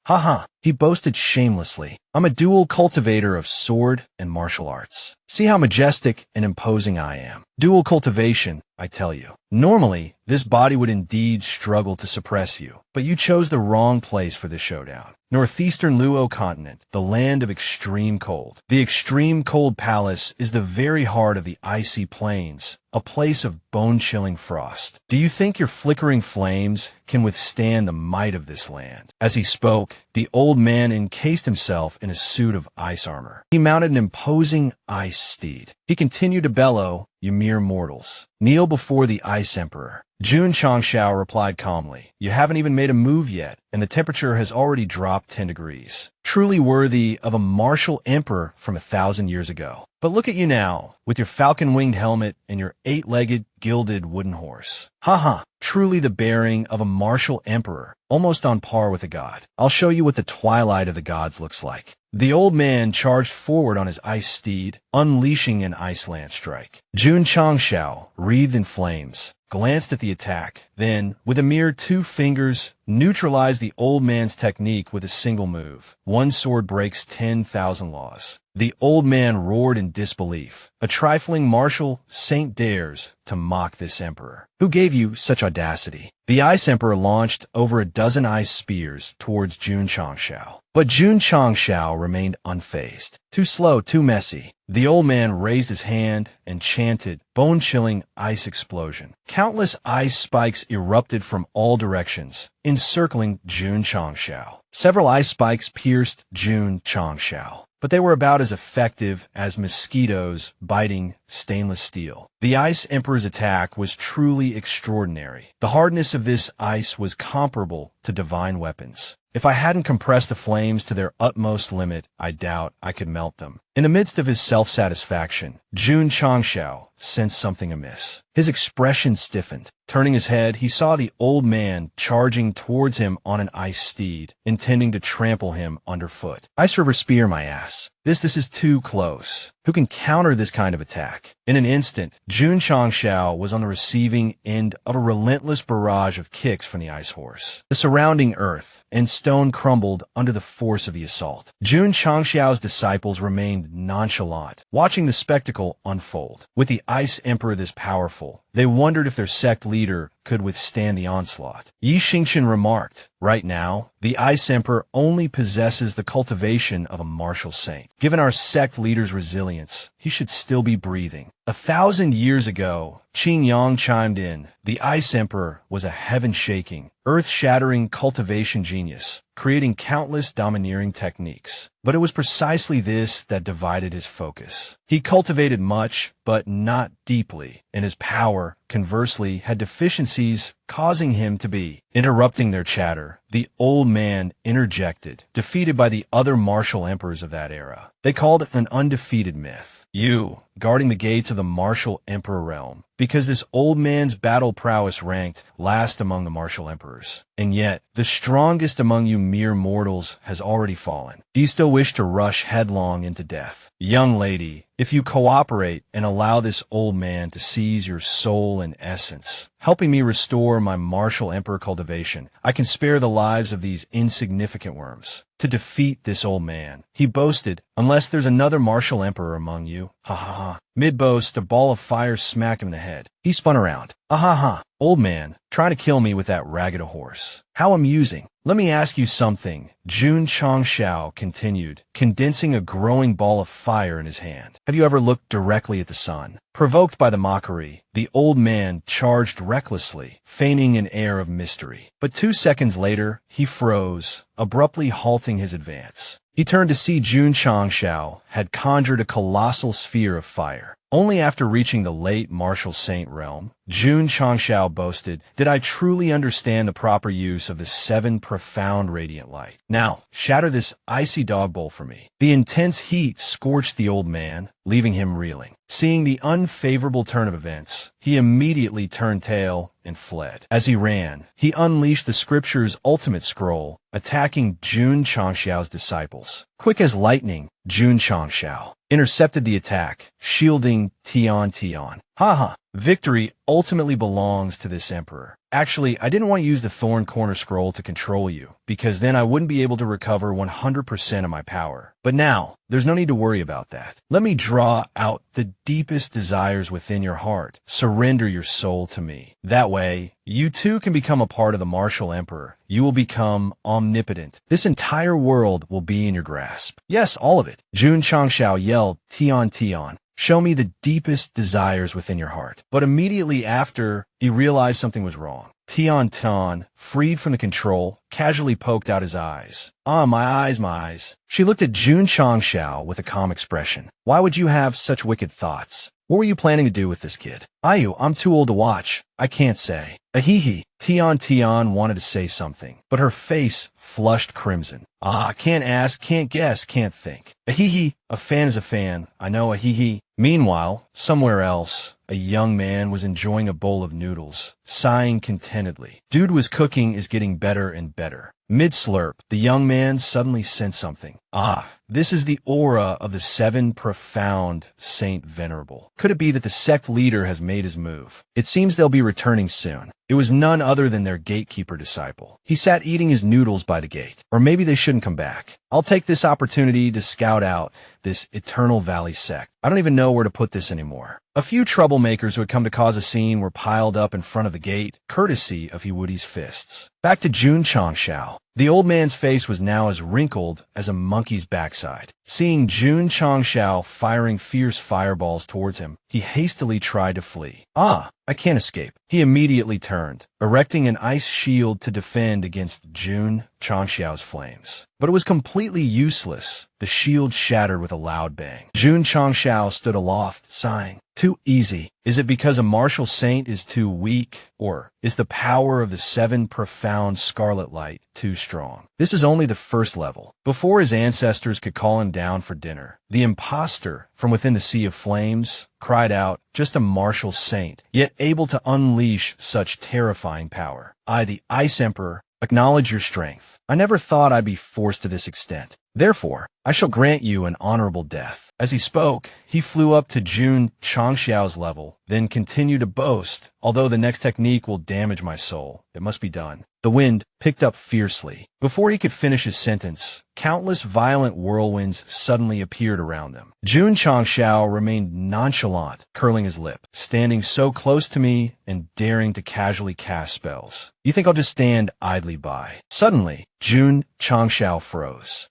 [SPEAKER 1] He boasted shamelessly. I'm a dual cultivator of sword and martial arts. See how majestic and imposing I am. Dual cultivation, I tell you. Normally, this body would indeed struggle to suppress you, but you chose the wrong place for this showdown. Northeastern Luo continent, the land of extreme cold. The extreme cold palace is the very heart of the icy plains, a place of bone-chilling frost. Do you think your flickering flames can withstand the might of this land? As he spoke, the old man encased himself in a suit of ice armor. He mounted an imposing ice steed. He continued to bellow, you mere mortals. Kneel before the Ice Emperor. Jun Changxiao replied calmly, you haven't even made a move yet, and the temperature has already dropped 10 degrees. Truly worthy of a martial emperor from 1,000 years ago. But look at you now, with your falcon-winged helmet and your 8-legged, gilded wooden horse. Truly the bearing of a martial emperor, almost on par with a god. I'll show you what the twilight of the gods looks like. The old man charged forward on his ice steed, unleashing an ice lance strike. Jun Changxiao, wreathed in flames, glanced at the attack, then, with a mere 2 fingers, neutralized the old man's technique with a single move. One sword breaks 10,000 laws. The old man roared in disbelief. A trifling martial saint dares to mock this emperor. Who gave you such audacity? The Ice Emperor launched over a dozen ice spears towards Jun Changxiao. But Jun Changxiao remained unfazed. Too slow, too messy. The old man raised his hand and chanted, bone-chilling ice explosion. Countless ice spikes erupted from all directions, encircling Jun Changxiao. Several ice spikes pierced Jun Changxiao, but they were about as effective as mosquitoes biting stainless steel. The Ice Emperor's attack was truly extraordinary. The hardness of this ice was comparable to divine weapons. If I hadn't compressed the flames to their utmost limit, I doubt I could melt them. In the midst of his self-satisfaction, Jun Changshao sensed something amiss. His expression stiffened. Turning his head, he saw the old man charging towards him on an ice steed, intending to trample him underfoot. Ice River Spear, my ass. This is too close. Who can counter this kind of attack? In an instant, Jun Changshao was on the receiving end of a relentless barrage of kicks from the ice horse. The surrounding earth and stone crumbled under the force of the assault. Jun Changshao's disciples remained nonchalant, watching the spectacle unfold. With the Ice Emperor this powerful, they wondered if their sect leader could withstand the onslaught. Yi Xingchen remarked, "Right now, the Ice Emperor only possesses the cultivation of a martial saint. Given our sect leader's resilience, he should still be breathing." 1,000 years ago, Qing Yang chimed in, "The Ice Emperor was a heaven-shaking, earth-shattering cultivation genius, creating countless domineering techniques. But it was precisely this that divided his focus. He cultivated much, but not deeply, and his power, conversely, had deficiencies causing him to be." Interrupting their chatter, the old man interjected, defeated by the other martial emperors of that era. They called it an undefeated myth. You, guarding the gates of the martial emperor realm, because this old man's battle prowess ranked last among the martial emperors. And yet, the strongest among you mere mortals has already fallen. Do you still wish to rush headlong into death? Young lady, if you cooperate and allow this old man to seize your soul and essence, helping me restore my martial emperor cultivation, I can spare the lives of these insignificant worms. To defeat this old man, he boasted, unless there's another martial emperor among you. Ha ha ha. Mid-boast, a ball of fire smacked him in the head. He spun around. Ah ha ha. Old man, trying to kill me with that ragged horse. How amusing. Let me ask you something, Jun Changshao continued, condensing a growing ball of fire in his hand. Have you ever looked directly at the sun? Provoked by the mockery, the old man charged recklessly, feigning an air of mystery. But 2 seconds later, he froze, abruptly halting his advance. He turned to see Jun Changshao had conjured a colossal sphere of fire. Only after reaching the late martial saint realm, Jun Changshao boasted, did I truly understand the proper use of the 7 profound radiant light. Now, shatter this icy dog bowl for me. The intense heat scorched the old man, leaving him reeling. Seeing the unfavorable turn of events, he immediately turned tail and fled. As he ran, he unleashed the scripture's ultimate scroll, attacking Jun Changshao's disciples. Quick as lightning, Jun Changshao intercepted the attack, shielding Tian. Haha, victory ultimately belongs to this emperor. Actually, I didn't want to use the Thorn Corner Scroll to control you, because then I wouldn't be able to recover 100% of my power. But now, there's no need to worry about that. Let me draw out the deepest desires within your heart. Surrender your soul to me. That way, you too can become a part of the martial emperor. You will become omnipotent. This entire world will be in your grasp. Yes, all of it. Jun Changshao yelled, Tian. Show me the deepest desires within your heart. But immediately after, he realized something was wrong. Tian, freed from the control, casually poked out his eyes. Ah, my eyes. She looked at Jun Changshao with a calm expression. Why would you have such wicked thoughts? What were you planning to do with this kid? I'm too old to watch. I can't say. Ahihi. Tian wanted to say something, but her face flushed crimson. Can't ask, can't guess, can't think. Ahihi. A fan is a fan. I know, ahihi. Meanwhile, somewhere else, a young man was enjoying a bowl of noodles, sighing contentedly. Dude was cooking is getting better and better. Mid-slurp, the young man suddenly sensed something. This is the aura of the 7 profound Saint Venerable. Could it be that the sect leader has made his move? It seems they'll be returning soon. It was none other than their gatekeeper disciple. He sat eating his noodles by the gate. Or maybe they shouldn't come back. I'll take this opportunity to scout out this Eternal Valley sect. I don't even know where to put this anymore. A few troublemakers who had come to cause a scene were piled up in front of the gate, courtesy of Hiwudi's fists. Back to Jun Changshao. The old man's face was now as wrinkled as a monkey's backside. Seeing Jun Changshao firing fierce fireballs towards him, he hastily tried to flee. I can't escape. He immediately turned, erecting an ice shield to defend against Jun Changshao's flames. But it was completely useless. The shield shattered with a loud bang. Jun Changshao stood aloft, sighing. Too easy. Is it because a martial saint is too weak, or is the power of the seven profound scarlet light too strong? This is only the first level. Before his ancestors could call him down for dinner, the impostor from within the sea of flames cried out, just a martial saint, yet able to unleash such terrifying power. I, the Ice Emperor, acknowledge your strength. I never thought I'd be forced to this extent. Therefore, I shall grant you an honorable death. As he spoke, he flew up to Jun Changxiao's level, then continued to boast, although the next technique will damage my soul, it must be done. The wind picked up fiercely. Before he could finish his sentence, countless violent whirlwinds suddenly appeared around them. Jun Changxiao remained nonchalant, curling his lip, standing so close to me and daring to casually cast spells. You think I'll just stand idly by? Suddenly, Jun Changxiao froze.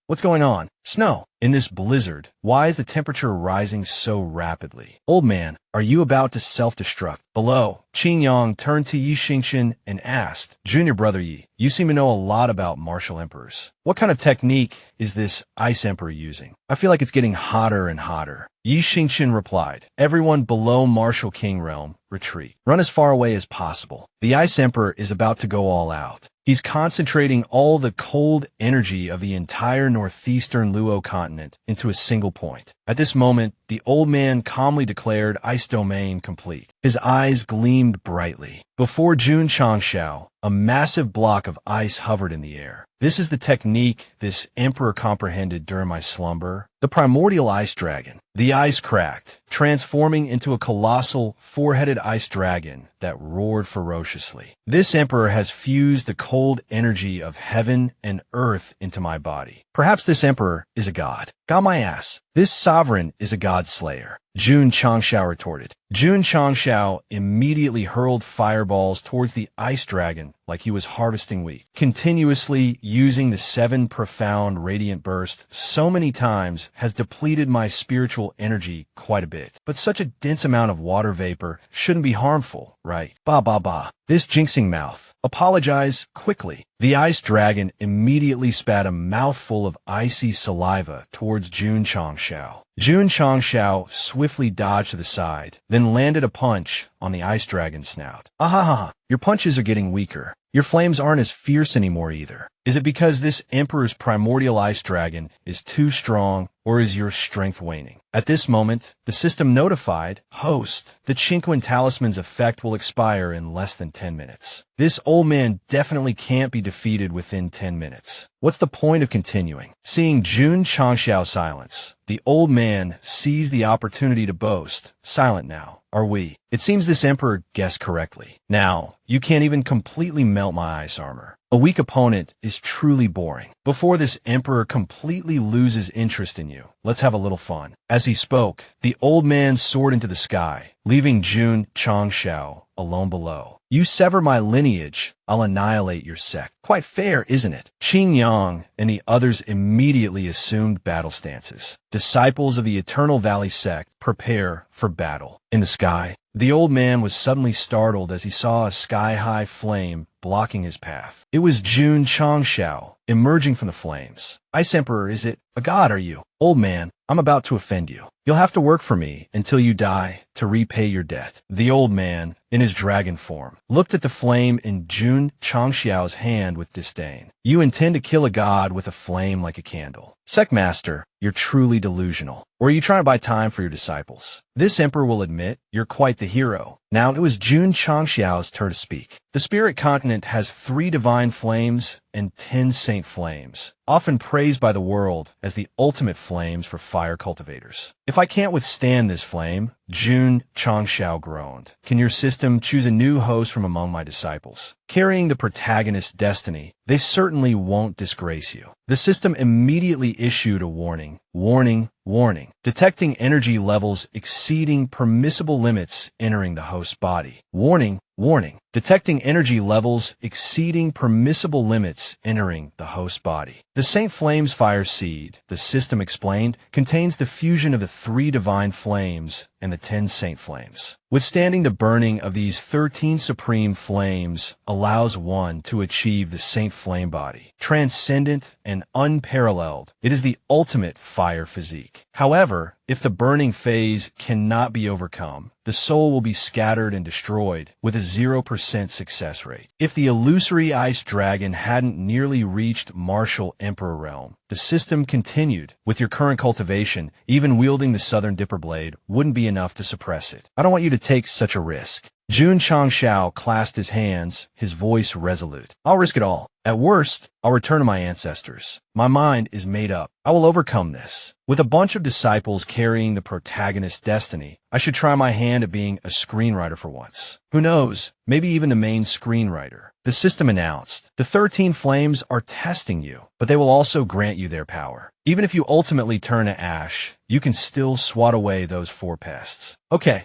[SPEAKER 1] What's going on? Snow. In this blizzard, why is the temperature rising so rapidly? Old man, are you about to self-destruct? Below, Qing Yang turned to Yi Xingchen and asked, Junior brother Yi, you seem to know a lot about martial emperors. What kind of technique is this Ice Emperor using? I feel like it's getting hotter and hotter. Yi Xingchen replied, everyone below Martial King Realm, retreat. Run as far away as possible. The Ice Emperor is about to go all out. He's concentrating all the cold energy of the entire northeastern Luo continent into a single point. At this moment, the old man calmly declared Ice Domain complete. His eyes gleamed brightly. Before Jun Changxiao, a massive block of ice hovered in the air. This is the technique this emperor comprehended during my slumber. The primordial ice dragon. The ice cracked, transforming into a colossal, four-headed ice dragon that roared ferociously. This emperor has fused the cold energy of heaven and earth into my body. Perhaps this emperor is a god. Got my ass. This sovereign is a god slayer. Jun Changxiao retorted. Jun Changxiao immediately hurled fireballs towards the ice dragon like he was harvesting wheat, continuously using the seven profound radiant burst so many times has depleted my spiritual energy quite a bit. But such a dense amount of water vapor shouldn't be harmful, right? Ba. This jinxing mouth. Apologize quickly. The ice dragon immediately spat a mouthful of icy saliva towards Jun Changxiao. Jun Changxiao swiftly dodged to the side, then landed a punch on the ice dragon's snout. Ahaha, your punches are getting weaker. Your flames aren't as fierce anymore either. Is it because this emperor's primordial ice dragon is too strong, or is your strength waning? At this moment, the system notified, host, the Chinquan Talisman's effect will expire in less than 10 minutes. This old man definitely can't be defeated within 10 minutes. What's the point of continuing? Seeing Jun Changxiao silence, the old man seized the opportunity to boast. Silent now, are we? It seems this emperor guessed correctly. Now, you can't even completely melt my ice armor. A weak opponent is truly boring. Before this emperor completely loses interest in you, let's have a little fun. As he spoke, the old man soared into the sky, leaving Jun Changxiao alone below. You sever my lineage, I'll annihilate your sect. Quite fair, isn't it? Qing Yang and the others immediately assumed battle stances. Disciples of the Eternal Valley sect, prepare for battle. In the sky, the old man was suddenly startled as he saw a sky-high flame blocking his path. It was Jun Changxiao, emerging from the flames. Ice Emperor, is it? A god, are you? Old man, I'm about to offend you. You'll have to work for me until you die to repay your debt. The old man, in his dragon form, looked at the flame in Jun Changxiao's hand with disdain. You intend to kill a god with a flame like a candle. Sectmaster, you're truly delusional. Or are you trying to buy time for your disciples? This emperor will admit you're quite the hero. Now it was Jun Changxiao's turn to speak. The spirit continent has 3 divine flames and 10 saint flames, often praised by the world as the ultimate flames for fire cultivators. If I can't withstand this flame, Jun Changxiao groaned. Can your system choose a new host from among my disciples? Carrying the protagonist's destiny, they certainly won't disgrace you. The system immediately issued a warning. Warning, warning. Detecting energy levels exceeding permissible limits entering the host's body. Warning, warning. Detecting energy levels exceeding permissible limits entering the host's body. The Saint Flame's fire seed, the system explained, contains the fusion of the 3 divine flames and the 10 saint flames. Withstanding the burning of these 13 supreme flames allows one to achieve the saint flame body. Transcendent and unparalleled, it is the ultimate fire physique. However, if the burning phase cannot be overcome, the soul will be scattered and destroyed with a 0% success rate. If the illusory ice dragon hadn't nearly reached martial emperor realm, the system continued. With your current cultivation, even wielding the Southern Dipper blade wouldn't be enough to suppress it. I don't want you to take such a risk. Jun Changshao clasped his hands, his voice resolute. I'll risk it all. At worst, I'll return to my ancestors. My mind is made up. I will overcome this. With a bunch of disciples carrying the protagonist's destiny, I should try my hand at being a screenwriter for once. Who knows, maybe even the main screenwriter. The system announced, the 13 flames are testing you, but they will also grant you their power. Even if you ultimately turn to ash, you can still swat away those 4 pests. Okay,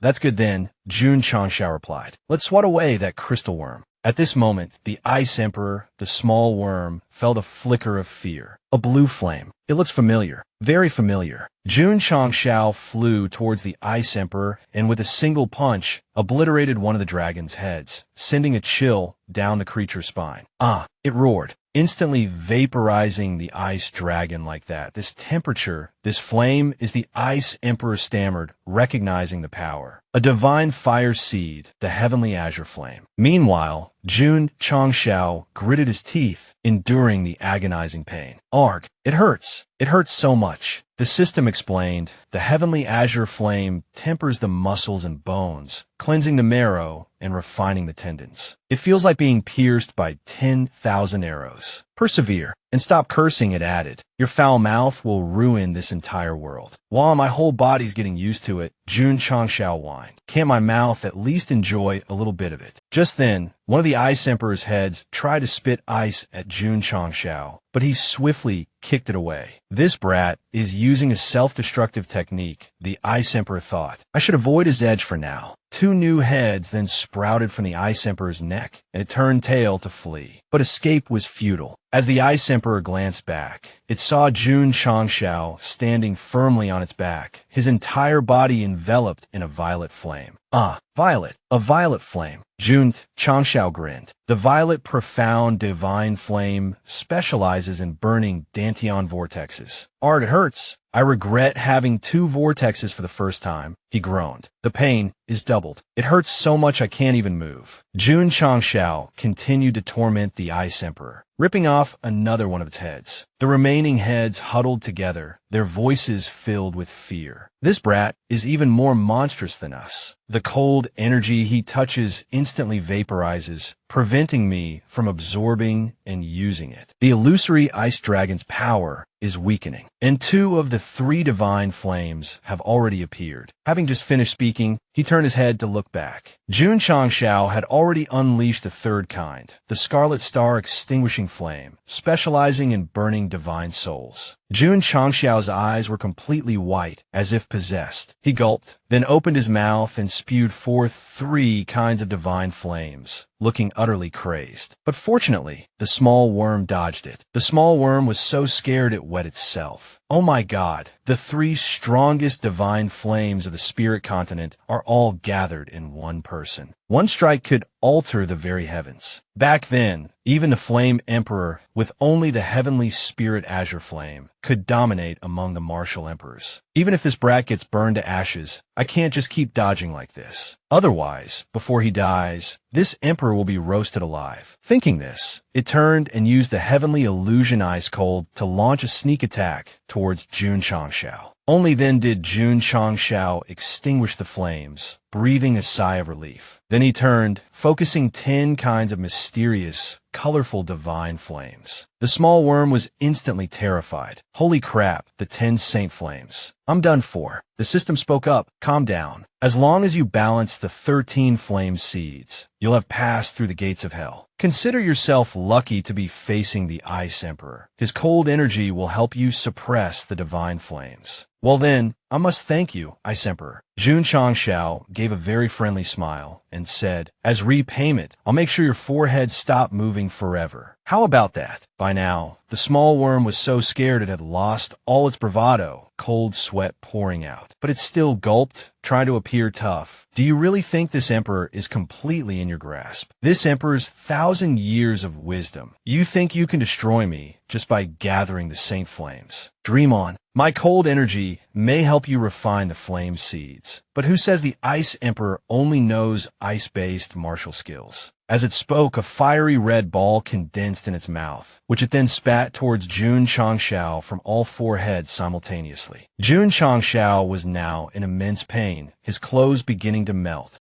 [SPEAKER 1] that's good then, Jun Changshao replied. Let's swat away that crystal worm. At this moment, the Ice Emperor, the small worm, felt a flicker of fear. A blue flame. It looks familiar. Very familiar. Jun Changshao flew towards the Ice Emperor and with a single punch, obliterated one of the dragon's heads, sending a chill down the creature's spine. It roared, instantly vaporizing the ice dragon like that. This temperature, this flame is the Ice Emperor stammered, recognizing the power. A divine fire seed, the heavenly azure flame. Meanwhile, Jun Changshao gritted his teeth, enduring the agonizing pain. Arg, it hurts. It hurts so much. The system explained, the heavenly azure flame tempers the muscles and bones, cleansing the marrow and refining the tendons. It feels like being pierced by 10,000 arrows. Persevere and stop cursing, it added. Your foul mouth will ruin this entire world. While my whole body's getting used to it, Jun Changshao whined. Can't my mouth at least enjoy a little bit of it? Just then, one of the Ice Emperor's heads tried to spit ice at Jun Changshao, but he swiftly kicked it away. This brat is using a self-destructive technique, the Ice Emperor thought. I should avoid his edge for now. 2 new heads then sprouted from the Ice Emperor's neck, and it turned tail to flee. But escape was futile. As the Ice Emperor glanced back, it saw Jun Changshao standing firmly on its back, his entire body enveloped in a violet flame. Violet. A violet flame. Jun Changshao grinned. The violet profound divine flame specializes in burning Dantian vortexes. Art, it hurts. I regret having 2 vortexes for the first time, he groaned. The pain is doubled. It hurts so much I can't even move. Jun Changshao continued to torment the Ice Emperor, ripping off another one of its heads. The remaining heads huddled together, their voices filled with fear. This brat is even more monstrous than us. The cold energy he touches instantly vaporizes, preventing me from absorbing and using it. The illusory ice dragon's power is weakening, and 2 of the 3 divine flames have already appeared. Having just finished speaking, he turned his head to look back. Jun Changshao had already unleashed the 3rd kind, the Scarlet Star Extinguishing Flame, specializing in burning divine souls. Jun Changshao's eyes were completely white, as if possessed. He gulped, then opened his mouth and spewed forth 3 kinds of divine flames, looking utterly crazed. But fortunately, the small worm dodged it. The small worm was so scared it wet itself. Oh my God, the 3 strongest divine flames of the spirit continent are all gathered in one person. One strike could alter the very heavens. Back then, even the Flame Emperor, with only the heavenly spirit azure flame, could dominate among the martial emperors. Even if this brat gets burned to ashes, I can't just keep dodging like this. Otherwise, before he dies, this emperor will be roasted alive. Thinking this, it turned and used the heavenly illusion ice cold to launch a sneak attack towards Jun Changshao. Only then did Jun Changshao extinguish the flames, breathing a sigh of relief. Then he turned, focusing 10 kinds of mysterious, colorful divine flames. The small worm was instantly terrified. Holy crap, the 10 saint flames. I'm done for. The system spoke up. Calm down. As long as you balance the 13 flame seeds, you'll have passed through the gates of hell. Consider yourself lucky to be facing the Ice Emperor. His cold energy will help you suppress the divine flames. Well then, I must thank you, Ice Emperor. Jun Changshao gave a very friendly smile and said, as repayment, I'll make sure your forehead stop moving forever. How about that? By now, the small worm was so scared it had lost all its bravado, cold sweat pouring out. But it still gulped, trying to appear tough. Do you really think this emperor is completely in your grasp? This emperor's 1,000 years of wisdom. You think you can destroy me just by gathering the saint flames? Dream on. My cold energy may help you refine the flame seeds, but who says the Ice Emperor only knows ice-based martial skills? As it spoke, a fiery red ball condensed in its mouth, which it then spat towards Jun Changshao from all four heads simultaneously. Jun Changshao was now in immense pain, his clothes beginning to melt.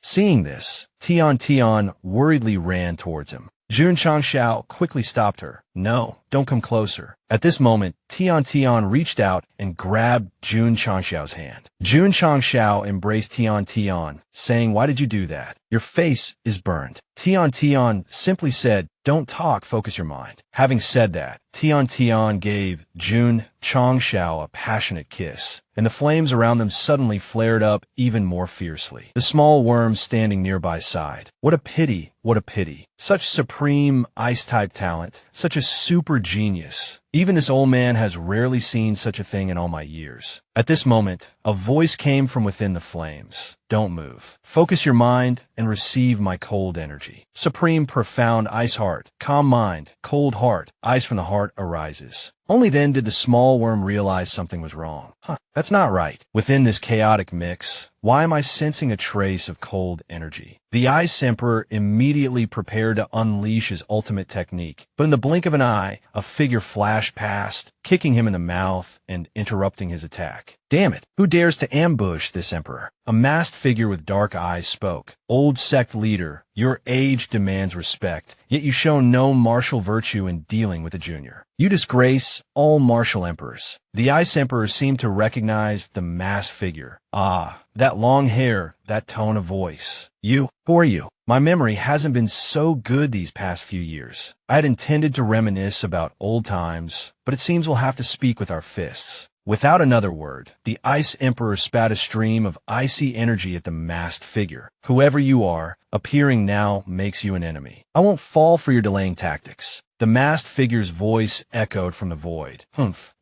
[SPEAKER 1] Seeing this, Tian worriedly ran towards him. Jun Changshao quickly stopped her. No, don't come closer. At this moment, Tian reached out and grabbed Jun Changshao's hand. Jun Changshao embraced Tian, saying, "Why did you do that? Your face is burned." Tian simply said, "Don't talk, focus your mind." Having said that, Tian gave Jun Changshao a passionate kiss, and the flames around them suddenly flared up even more fiercely. The small worm standing nearby sighed. What a pity, what a pity. Such supreme ice-type talent, such a super genius. Even this old man has rarely seen such a thing in all my years. At this moment, a voice came from within the flames. Don't move. Focus your mind and receive my cold energy. Supreme, profound ice heart, calm mind, cold heart, ice from the heart arises. Only then did the small worm realize something was wrong. That's not right. Within this chaotic mix, why am I sensing a trace of cold energy? The Ice Emperor immediately prepared to unleash his ultimate technique, but in the blink of an eye, a figure flashed past, kicking him in the mouth and interrupting his attack. Damn it, who dares to ambush this emperor? A masked figure with dark eyes spoke. Old sect leader, your age demands respect, yet you show no martial virtue in dealing with a junior. You disgrace all martial emperors. The Ice Emperor seemed to recognize the masked figure. That long hair, that tone of voice. You, who are you? My memory hasn't been so good these past few years. I had intended to reminisce about old times, but it seems we'll have to speak with our fists. Without another word, the Ice Emperor spat a stream of icy energy at the masked figure. Whoever you are, appearing now makes you an enemy. I won't fall for your delaying tactics. The masked figure's voice echoed from the void.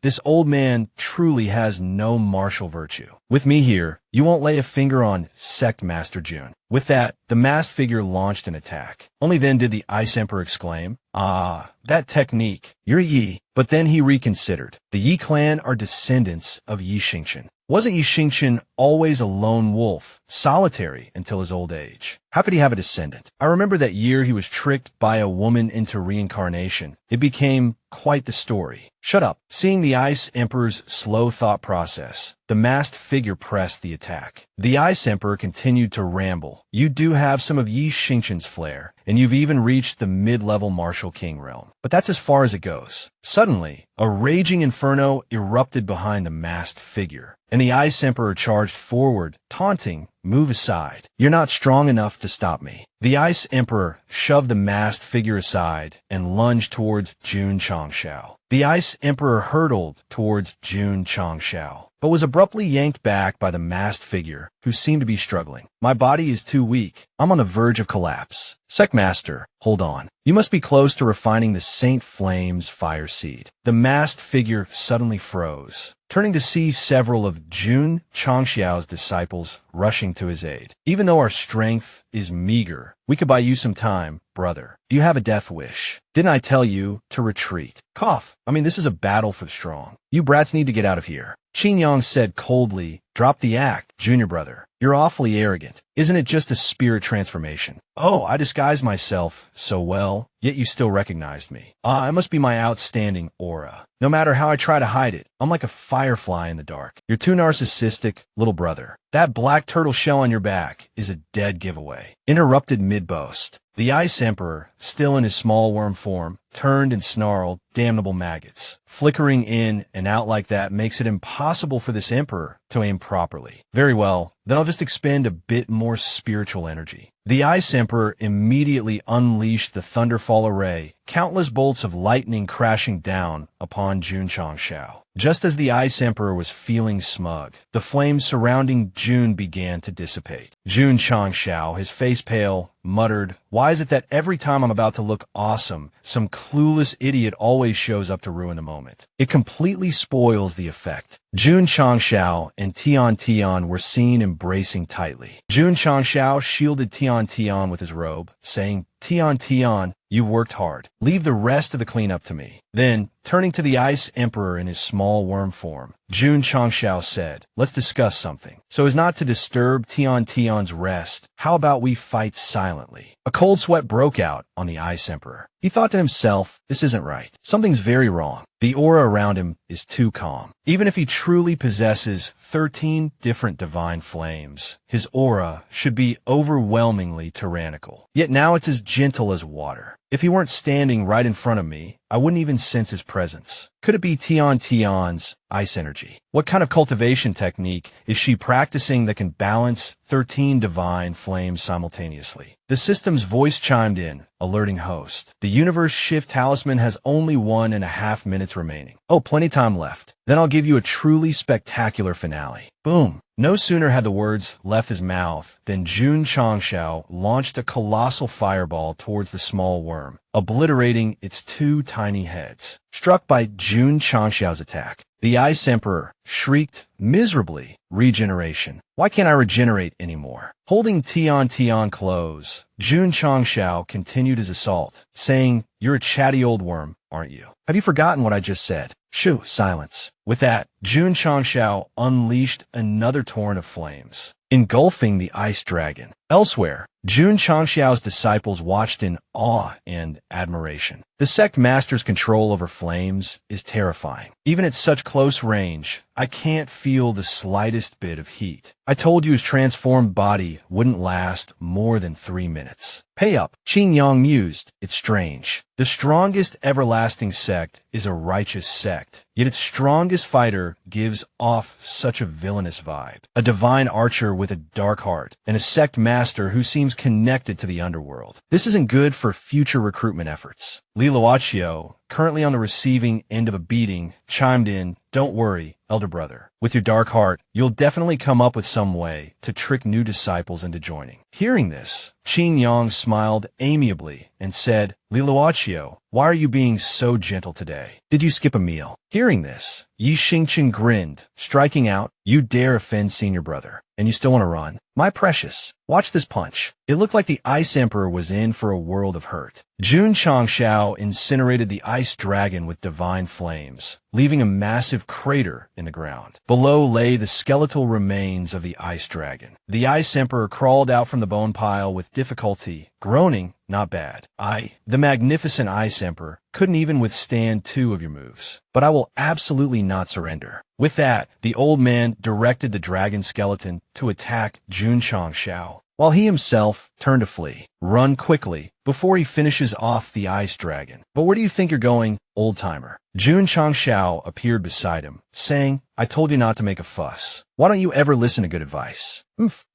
[SPEAKER 1] This old man truly has no martial virtue. With me here, you won't lay a finger on Sect Master Jun. With that, the masked figure launched an attack. Only then did the Ice Emperor exclaim, that technique, you're Yi. But then he reconsidered. The Yi clan are descendants of Yi Xingqian. Wasn't Yi Xingqian always a lone wolf, solitary until his old age? How could he have a descendant? I remember that year he was tricked by a woman into reincarnation. It became quite the story. Shut up. Seeing the Ice Emperor's slow thought process, the masked figure pressed the attack. The Ice Emperor continued to ramble. You do have some of Yi Xingqian's flair, and you've even reached the mid-level martial king realm. But that's as far as it goes. Suddenly, a raging inferno erupted behind the masked figure, and the Ice Emperor charged forward, taunting, "Move aside. You're not strong enough to stop me." The Ice Emperor shoved the masked figure aside and lunged towards Jun Changshao. The Ice Emperor hurtled towards Jun Changshao, but was abruptly yanked back by the masked figure, who seemed to be struggling. My body is too weak. I'm on the verge of collapse. Sect Master, hold on. You must be close to refining the Saint Flame's fire seed. The masked figure suddenly froze, turning to see several of Jun Changshao's disciples rushing to his aid. Even though our strength is meager, we could buy you some time, brother. Do you have a death wish? Didn't I tell you to retreat? Cough. This is a battle for the strong. You brats need to get out of here. Qin Yang said coldly, "Drop the act, junior brother. You're awfully arrogant. Isn't it just a spirit transformation?" "Oh, I disguised myself so well, yet you still recognized me." It must be my outstanding aura. No matter how I try to hide it, I'm like a firefly in the dark. You're too narcissistic, little brother. That black turtle shell on your back is a dead giveaway. Interrupted mid-boast. The Ice Emperor, still in his small worm form, turned and snarled, "Damnable maggots. Flickering in and out like that makes it impossible for this emperor to aim properly. Very well, then I'll just expend a bit more spiritual energy." The Ice Emperor immediately unleashed the Thunderfall array, countless bolts of lightning crashing down upon Jun Changshao. Just as the Ice Emperor was feeling smug, the flames surrounding Jun began to dissipate. Jun Changshao, his face pale, muttered, "Why is it that every time I'm about to look awesome, some clueless idiot always shows up to ruin the moment? It completely spoils the effect." Jun Changshao and Tian Tian were seen embracing tightly. Jun Changshao shielded Tian Tian with his robe, saying, "Tian Tian, you've worked hard. Leave the rest of the cleanup to me." Then, turning to the Ice Emperor in his small worm form, Jun Changshao said, "Let's discuss something. So as not to disturb Tian Tian's rest, how about we fight silently?" A cold sweat broke out on the Ice Emperor. He thought to himself, this isn't right. Something's very wrong. The aura around him is too calm. Even if he truly possesses 13 different divine flames, his aura should be overwhelmingly tyrannical. Yet now it's as gentle as water. If he weren't standing right in front of me, I wouldn't even sense his presence. Could it be Tian Tian's ice energy? What kind of cultivation technique is she practicing that can balance 13 divine flames simultaneously? The system's voice chimed in, alerting host. The universe shift talisman has only 1.5 minutes remaining. Oh, plenty time left. Then I'll give you a truly spectacular finale. Boom. No sooner had the words left his mouth than Jun Changshao launched a colossal fireball towards the small worm, obliterating its 2 tiny heads. Struck by Jun Changshao's attack, the Ice Emperor shrieked miserably, "Regeneration. Why can't I regenerate anymore?" Holding Tian Tian close, Jun Changshao continued his assault, saying, "You're a chatty old worm, aren't you? Have you forgotten what I just said?" Shoo, silence. With that, Jun Changshao unleashed another torrent of flames, engulfing the ice dragon. Elsewhere, Jun Changshao's disciples watched in awe and admiration. The sect master's control over flames is terrifying. Even at such close range, I can't feel the slightest bit of heat. I told you his transformed body wouldn't last more than 3 minutes. Pay up, Qin Yang mused. It's strange. The strongest everlasting sect is a righteous sect, yet its strongest fighter gives off such a villainous vibe. A divine archer with a dark heart, and a sect master who seems connected to the underworld. This isn't good for future recruitment efforts. Li Luochio, currently on the receiving end of a beating, chimed in, "Don't worry, elder brother. With your dark heart, you'll definitely come up with some way to trick new disciples into joining." Hearing this, Qin Yang smiled amiably and said, "Li Luochio, why are you being so gentle today? Did you skip a meal?" Hearing this, Yi Xingchen grinned, striking out, "You dare offend senior brother, and you still want to run? My precious, watch this punch." It looked like the Ice Emperor was in for a world of hurt. Jun Changshao incinerated the ice dragon with divine flames, leaving a massive crater in the ground. Below lay the skeletal remains of the ice dragon. The Ice Emperor crawled out from the bone pile with difficulty, groaning, "Not bad. The magnificent Ice Emperor, couldn't even withstand 2 of your moves. But I will absolutely not surrender." With that, the old man directed the dragon skeleton to attack Jun Changshao, while he himself turned to flee. Run quickly before he finishes off the ice dragon. "But where do you think you're going, old-timer?" Jun Changshao appeared beside him, saying, "I told you not to make a fuss. Why don't you ever listen to good advice?"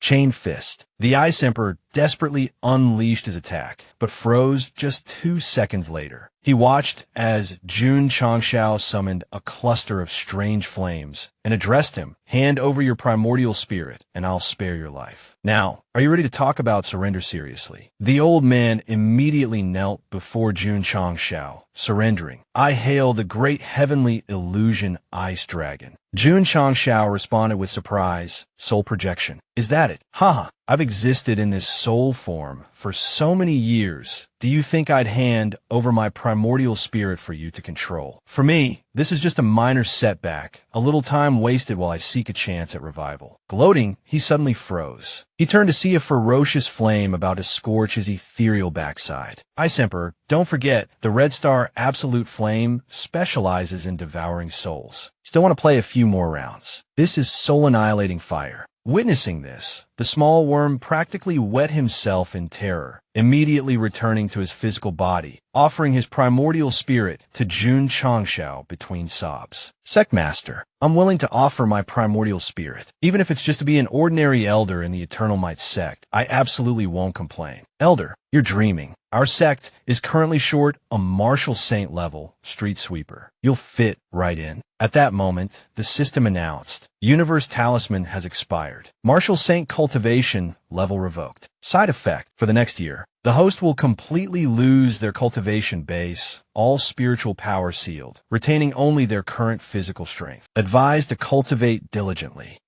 [SPEAKER 1] Chain fist. The Ice Emperor desperately unleashed his attack, but froze just 2 seconds later. He watched as Jun Changshao summoned a cluster of strange flames and addressed him, "Hand over your primordial spirit, and I'll spare your life." Now, are you ready to talk about surrender seriously? The old man immediately knelt before Jun Changshao, surrendering. "I hail the great heavenly illusion ice dragon." Jun Changshao responded with surprise, "Soul projection. Is that it? Haha, I've existed in this soul form for so many years. Do you think I'd hand over my primordial spirit for you to control? For me, this is just a minor setback, a little time wasted while I seek a chance at revival." Gloating, he suddenly froze. He turned to see a ferocious flame about to scorch his ethereal backside. "Ice Emperor, don't forget, the Red Star Absolute Flame specializes in devouring souls. Still want to play a few more rounds. This is soul-annihilating fire." Witnessing this, the small worm practically wet himself in terror, immediately returning to his physical body, offering his primordial spirit to Jun Changshao between sobs. "Sect Master, I'm willing to offer my primordial spirit. Even if it's just to be an ordinary elder in the Eternal Might sect, I absolutely won't complain." "Elder, you're dreaming. Our sect is currently short a martial saint level street sweeper. You'll fit right in." At that moment, the system announced, "Universe Talisman has expired. Martial Saint cultivation level revoked. Side effect for the next year. The host will completely lose their cultivation base, all spiritual power sealed, retaining only their current physical strength. Advised to cultivate diligently.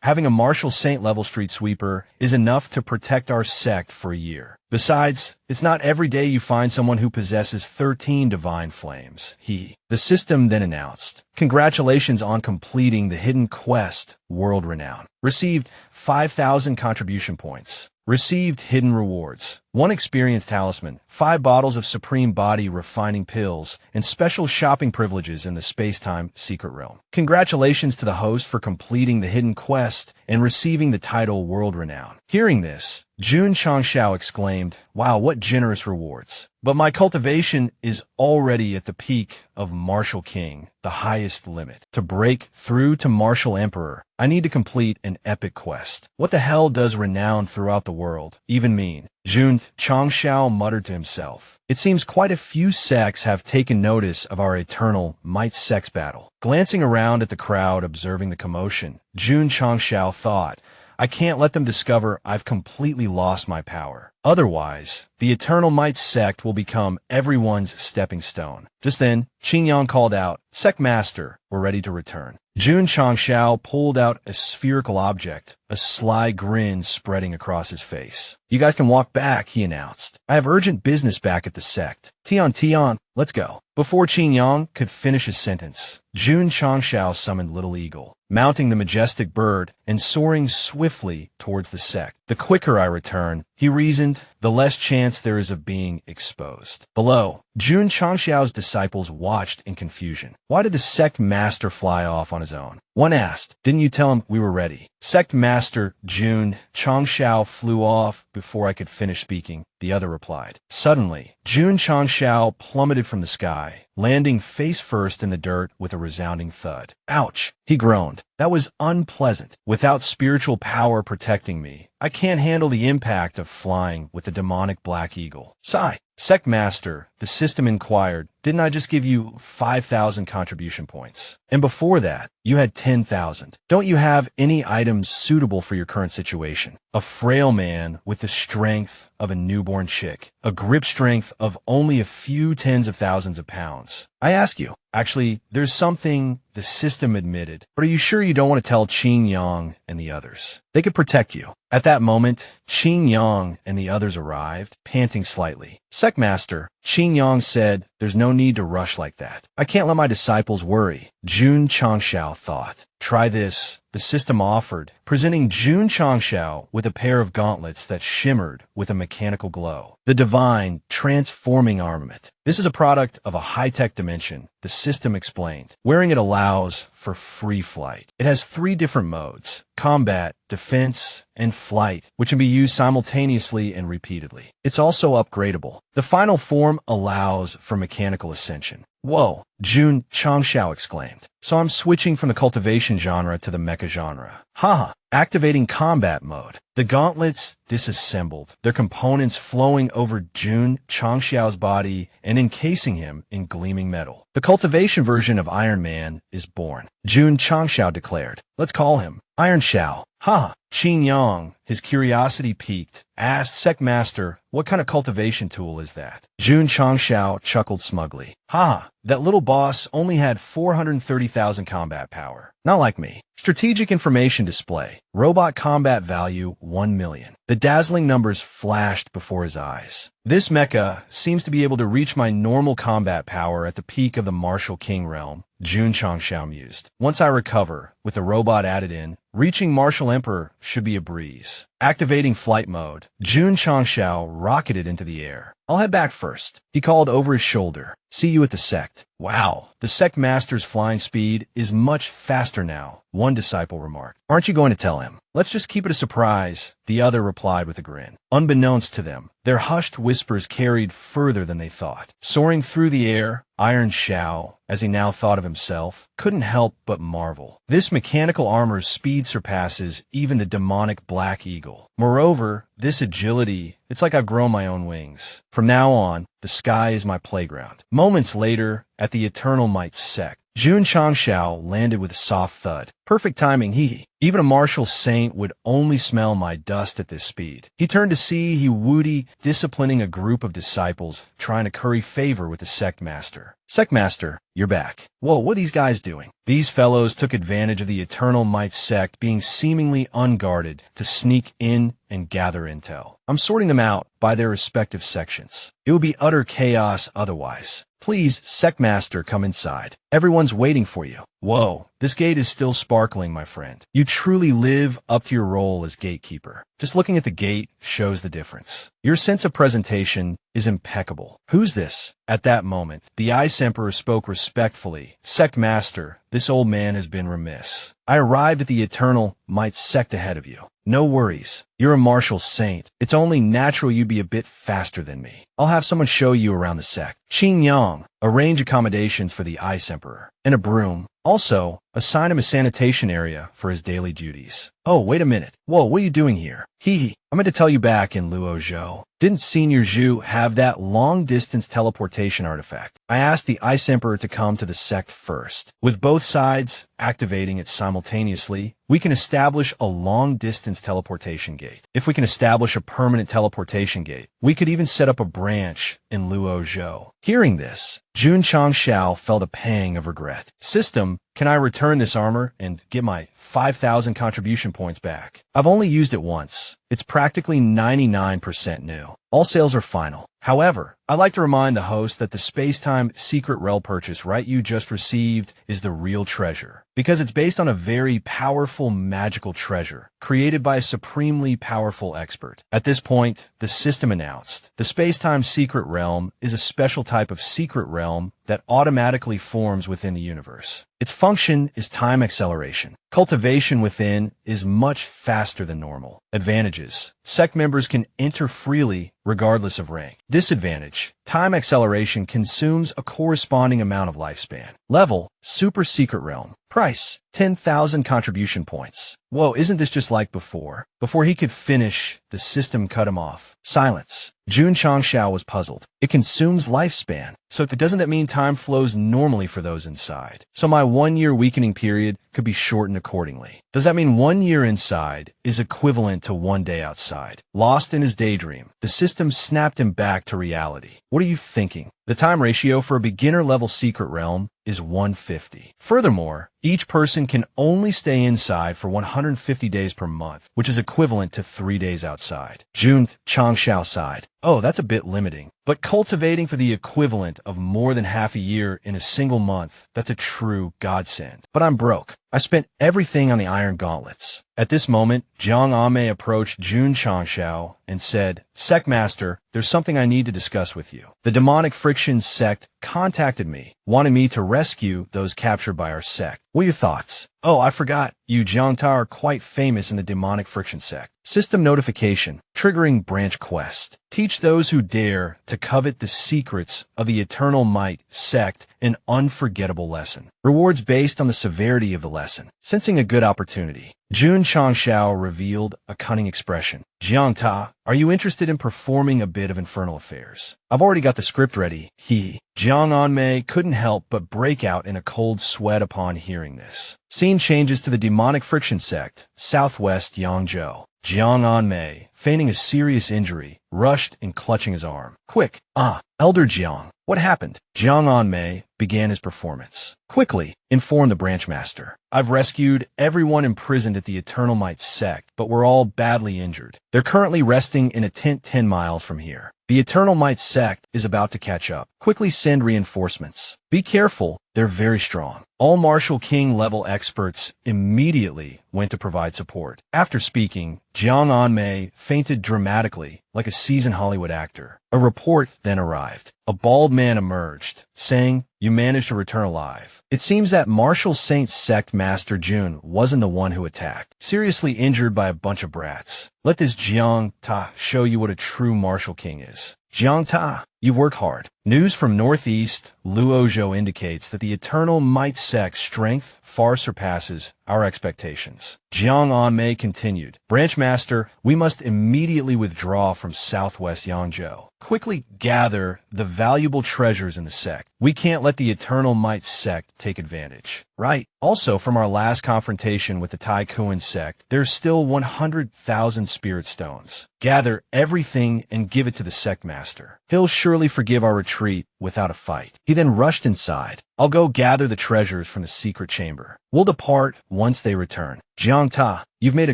[SPEAKER 1] Having a martial saint level street sweeper is enough to protect our sect for a year. Besides, it's not every day you find someone who possesses 13 divine flames. The system then announced, congratulations on completing the hidden quest, world renown. Received 5,000 contribution points. Received hidden rewards. 1 experience talisman, 5 bottles of supreme body refining pills, and special shopping privileges in the space-time secret realm. Congratulations to the host for completing the hidden quest and receiving the title world renown. Hearing this, Jun Changshao exclaimed, wow, what generous rewards. But my cultivation is already at the peak of Martial King, the highest limit. To break through to Martial Emperor, I need to complete an epic quest. What the hell does renown throughout the world even mean? Jun Changshao muttered to himself. It seems quite a few sects have taken notice of our eternal might-sex battle. Glancing around at the crowd observing the commotion, Jun Changshao thought, I can't let them discover I've completely lost my power. Otherwise, the Eternal Might sect will become everyone's stepping stone. Just then, Qing Yang called out, Sect Master, we're ready to return. Jun Changshao pulled out a spherical object, a sly grin spreading across his face. You guys can walk back, he announced. I have urgent business back at the sect. Tian, let's go. Before Qing Yang could finish his sentence, Jun Changshao summoned Little Eagle, mounting the majestic bird and soaring swiftly towards the sect. The quicker I return, he reasoned, the less chance there is of being exposed. Below, Jun Changshao's disciples watched in confusion. Why did the sect master fly off on his own? One asked, didn't you tell him we were ready? Sect master Jun Changshao flew off before I could finish speaking, the other replied. Suddenly, Jun Changshao plummeted from the sky, landing face first in the dirt with a resounding thud. Ouch, he groaned. That was unpleasant. Without spiritual power protecting me, I can't handle the impact of flying with the demonic black eagle. Sigh. Sect Master, the system inquired, didn't I just give you 5,000 contribution points? And before that, you had 10,000. Don't you have any items suitable for your current situation? A frail man with the strength of a newborn chick, a grip strength of only a few tens of thousands of pounds. I ask you, actually, there's something the system admitted, but are you sure you don't want to tell Qing Yang and the others? They could protect you. At that moment, Qing Yang and the others arrived, panting slightly. Sect Master, Qing Yang said, there's no need to rush like that. I can't let my disciples worry. Jun Changshao thought. Try this, the system offered, presenting Jun Changshao with a pair of gauntlets that shimmered with a mechanical glow. The divine, transforming armament. This is a product of a high-tech dimension, the system explained. Wearing it allows for free flight. It has 3 different modes: combat, defense, and flight, which can be used simultaneously and repeatedly. It's also upgradable. The final form allows for mechanical ascension. Whoa, Jun Changshao exclaimed. So I'm switching from the cultivation genre to the mecha genre. Haha. Activating combat mode. The gauntlets disassembled, their components flowing over Jun Changshao's body and encasing him in gleaming metal. The cultivation version of Iron Man is born. Jun Changshao declared, let's call him Iron Shao. Ha! Qing Yang, his curiosity piqued, asked Sect Master, what kind of cultivation tool is that? Jun Changshao chuckled smugly. Ha! That little boss only had 430,000 combat power. Not like me. Strategic information display. Robot combat value 1 million. The dazzling numbers flashed before his eyes. This mecha seems to be able to reach my normal combat power at the peak of the Martial King realm, Jun Changshao mused. Once I recover, with the robot added in, reaching Martial Emperor should be a breeze. Activating flight mode, Jun Changshao rocketed into the air. I'll head back first, he called over his shoulder. See you at the sect. Wow, the sect master's flying speed is much faster now, one disciple remarked. Aren't you going to tell him? Let's just keep it a surprise, the other replied with a grin. Unbeknownst to them, their hushed whispers carried further than they thought. Soaring through the air, Iron Shao, as he now thought of himself, couldn't help but marvel. This mechanical armor's speed surpasses even the demonic Black Eagle. Moreover, this agility, it's like I've grown my own wings. From now on, the sky is my playground. Moments later, at the Eternal Might sect, Jun Changshao landed with a soft thud. Perfect timing, hee. Even a martial saint would only smell my dust at this speed. He turned to see he Woody disciplining a group of disciples, trying to curry favor with the sect master. Sect master, you're back. Whoa, what are these guys doing? These fellows took advantage of the Eternal Might sect being seemingly unguarded to sneak in and gather intel. I'm sorting them out by their respective sections. It would be utter chaos otherwise. Please, sect master, come inside. Everyone's waiting for you. Whoa, this gate is still sparkling, my friend. You truly live up to your role as gatekeeper. Just looking at the gate shows the difference. Your sense of presentation is impeccable. Who's this? At that moment, the Ice Emperor spoke respectfully. Sect master, this old man has been remiss. I arrived at the Eternal Might sect ahead of you. No worries. You're a martial saint. It's only natural you'd be a bit faster than me. I'll have someone show you around the sect. Qing Yang, arrange accommodations for the Ice Emperor. And a broom. Also, assign him a sanitation area for his daily duties. Oh, wait a minute. Whoa, what are you doing here? Hee. I meant to tell you back in Luo Zhou. Didn't Senior Zhu have that long-distance teleportation artifact? I asked the Ice Emperor to come to the sect first. With both sides activating it simultaneously, we can establish a long-distance teleportation gate. If we can establish a permanent teleportation gate, we could even set up a branch in Luo Zhou. Hearing this, Jun Changshao felt a pang of regret. System, can I return this armor and get my 5,000 contribution points back? I've only used it once. It's practically 99% new. All sales are final. However, I'd like to remind the host that the space-time secret rel purchase right you just received is the real treasure, because it's based on a very powerful magical treasure created by a supremely powerful expert. At this point, the system announced, the space-time secret realm is a special type of secret realm that automatically forms within the universe. Its function is time acceleration. Cultivation within is much faster than normal. Advantages. Sect members can enter freely regardless of rank. Disadvantage. Time acceleration consumes a corresponding amount of lifespan. Level. Super secret realm. Price. 10,000 contribution points. Whoa, isn't this just like before? Before he could finish, the system cut him off. Silence. Jun Changshao was puzzled. It consumes lifespan. So doesn't that mean time flows normally for those inside? So my 1-year weakening period could be shortened accordingly. Does that mean 1 year inside is equivalent to 1 day outside? Lost in his daydream, the system snapped him back to reality. What are you thinking? The time ratio for a beginner-level secret realm is 150. Furthermore, each person can only stay inside for 150 days per month, which is equivalent to 3 days outside. Jun Changshao sighed. Oh, that's a bit limiting. But cultivating for the equivalent of more than half a year in a single month, that's a true godsend. But I'm broke. I spent everything on the iron gauntlets. At this moment, Jiang Ame approached Jun Changshao and said, Sect Master, there's something I need to discuss with you. The Demonic Friction sect contacted me, wanted me to rescue those captured by our sect. What are your thoughts? Oh, I forgot. You Jiangta are quite famous in the Demonic Friction sect. System notification, triggering branch quest. Teach those who dare to covet the secrets of the Eternal Might sect an unforgettable lesson. Rewards based on the severity of the lesson. Sensing a good opportunity, Jun Changshao revealed a cunning expression. Jiangta, are you interested in performing a bit of infernal affairs? I've already got the script ready. Jiang Anmei couldn't help but break out in a cold sweat upon hearing this. Scene changes to the Demonic Friction sect, southwest Yangzhou. Jiang Anmei, feigning a serious injury, rushed and clutching his arm. Quick! Elder Jiang, what happened? Jiang Anmei began his performance. Quickly, informed the branch master. I've rescued everyone imprisoned at the Eternal Might sect, but we're all badly injured. They're currently resting in a tent 10 miles from here. The Eternal Might sect is about to catch up. Quickly send reinforcements. Be careful, they're very strong. All Martial King level experts immediately went to provide support. After speaking, Jiang Anmei fainted dramatically, like a seasoned Hollywood actor. A report then arrived. A bald man emerged, saying, You managed to return alive. It seems that Martial Saint Sect Master Jun wasn't the one who attacked. Seriously injured by a bunch of brats. Let this Jiang Ta show you what a true Martial King is. Jiang Ta, you've worked hard. News from Northeast Luozhou indicates that the Eternal Might Sect's strength far surpasses our expectations. Jiang Anmei continued, Branch Master, we must immediately withdraw from southwest Yangzhou. Quickly gather the valuable treasures in the sect. We can't let the Eternal Might sect take advantage. Right. Also, from our last confrontation with the Tai Kuan sect, there's still 100,000 spirit stones. Gather everything and give it to the sect master. He'll surely forgive our retreat without a fight. He then rushed inside. I'll go gather the treasures from the secret chamber. We'll depart once they return. Jiang Ta, you've made a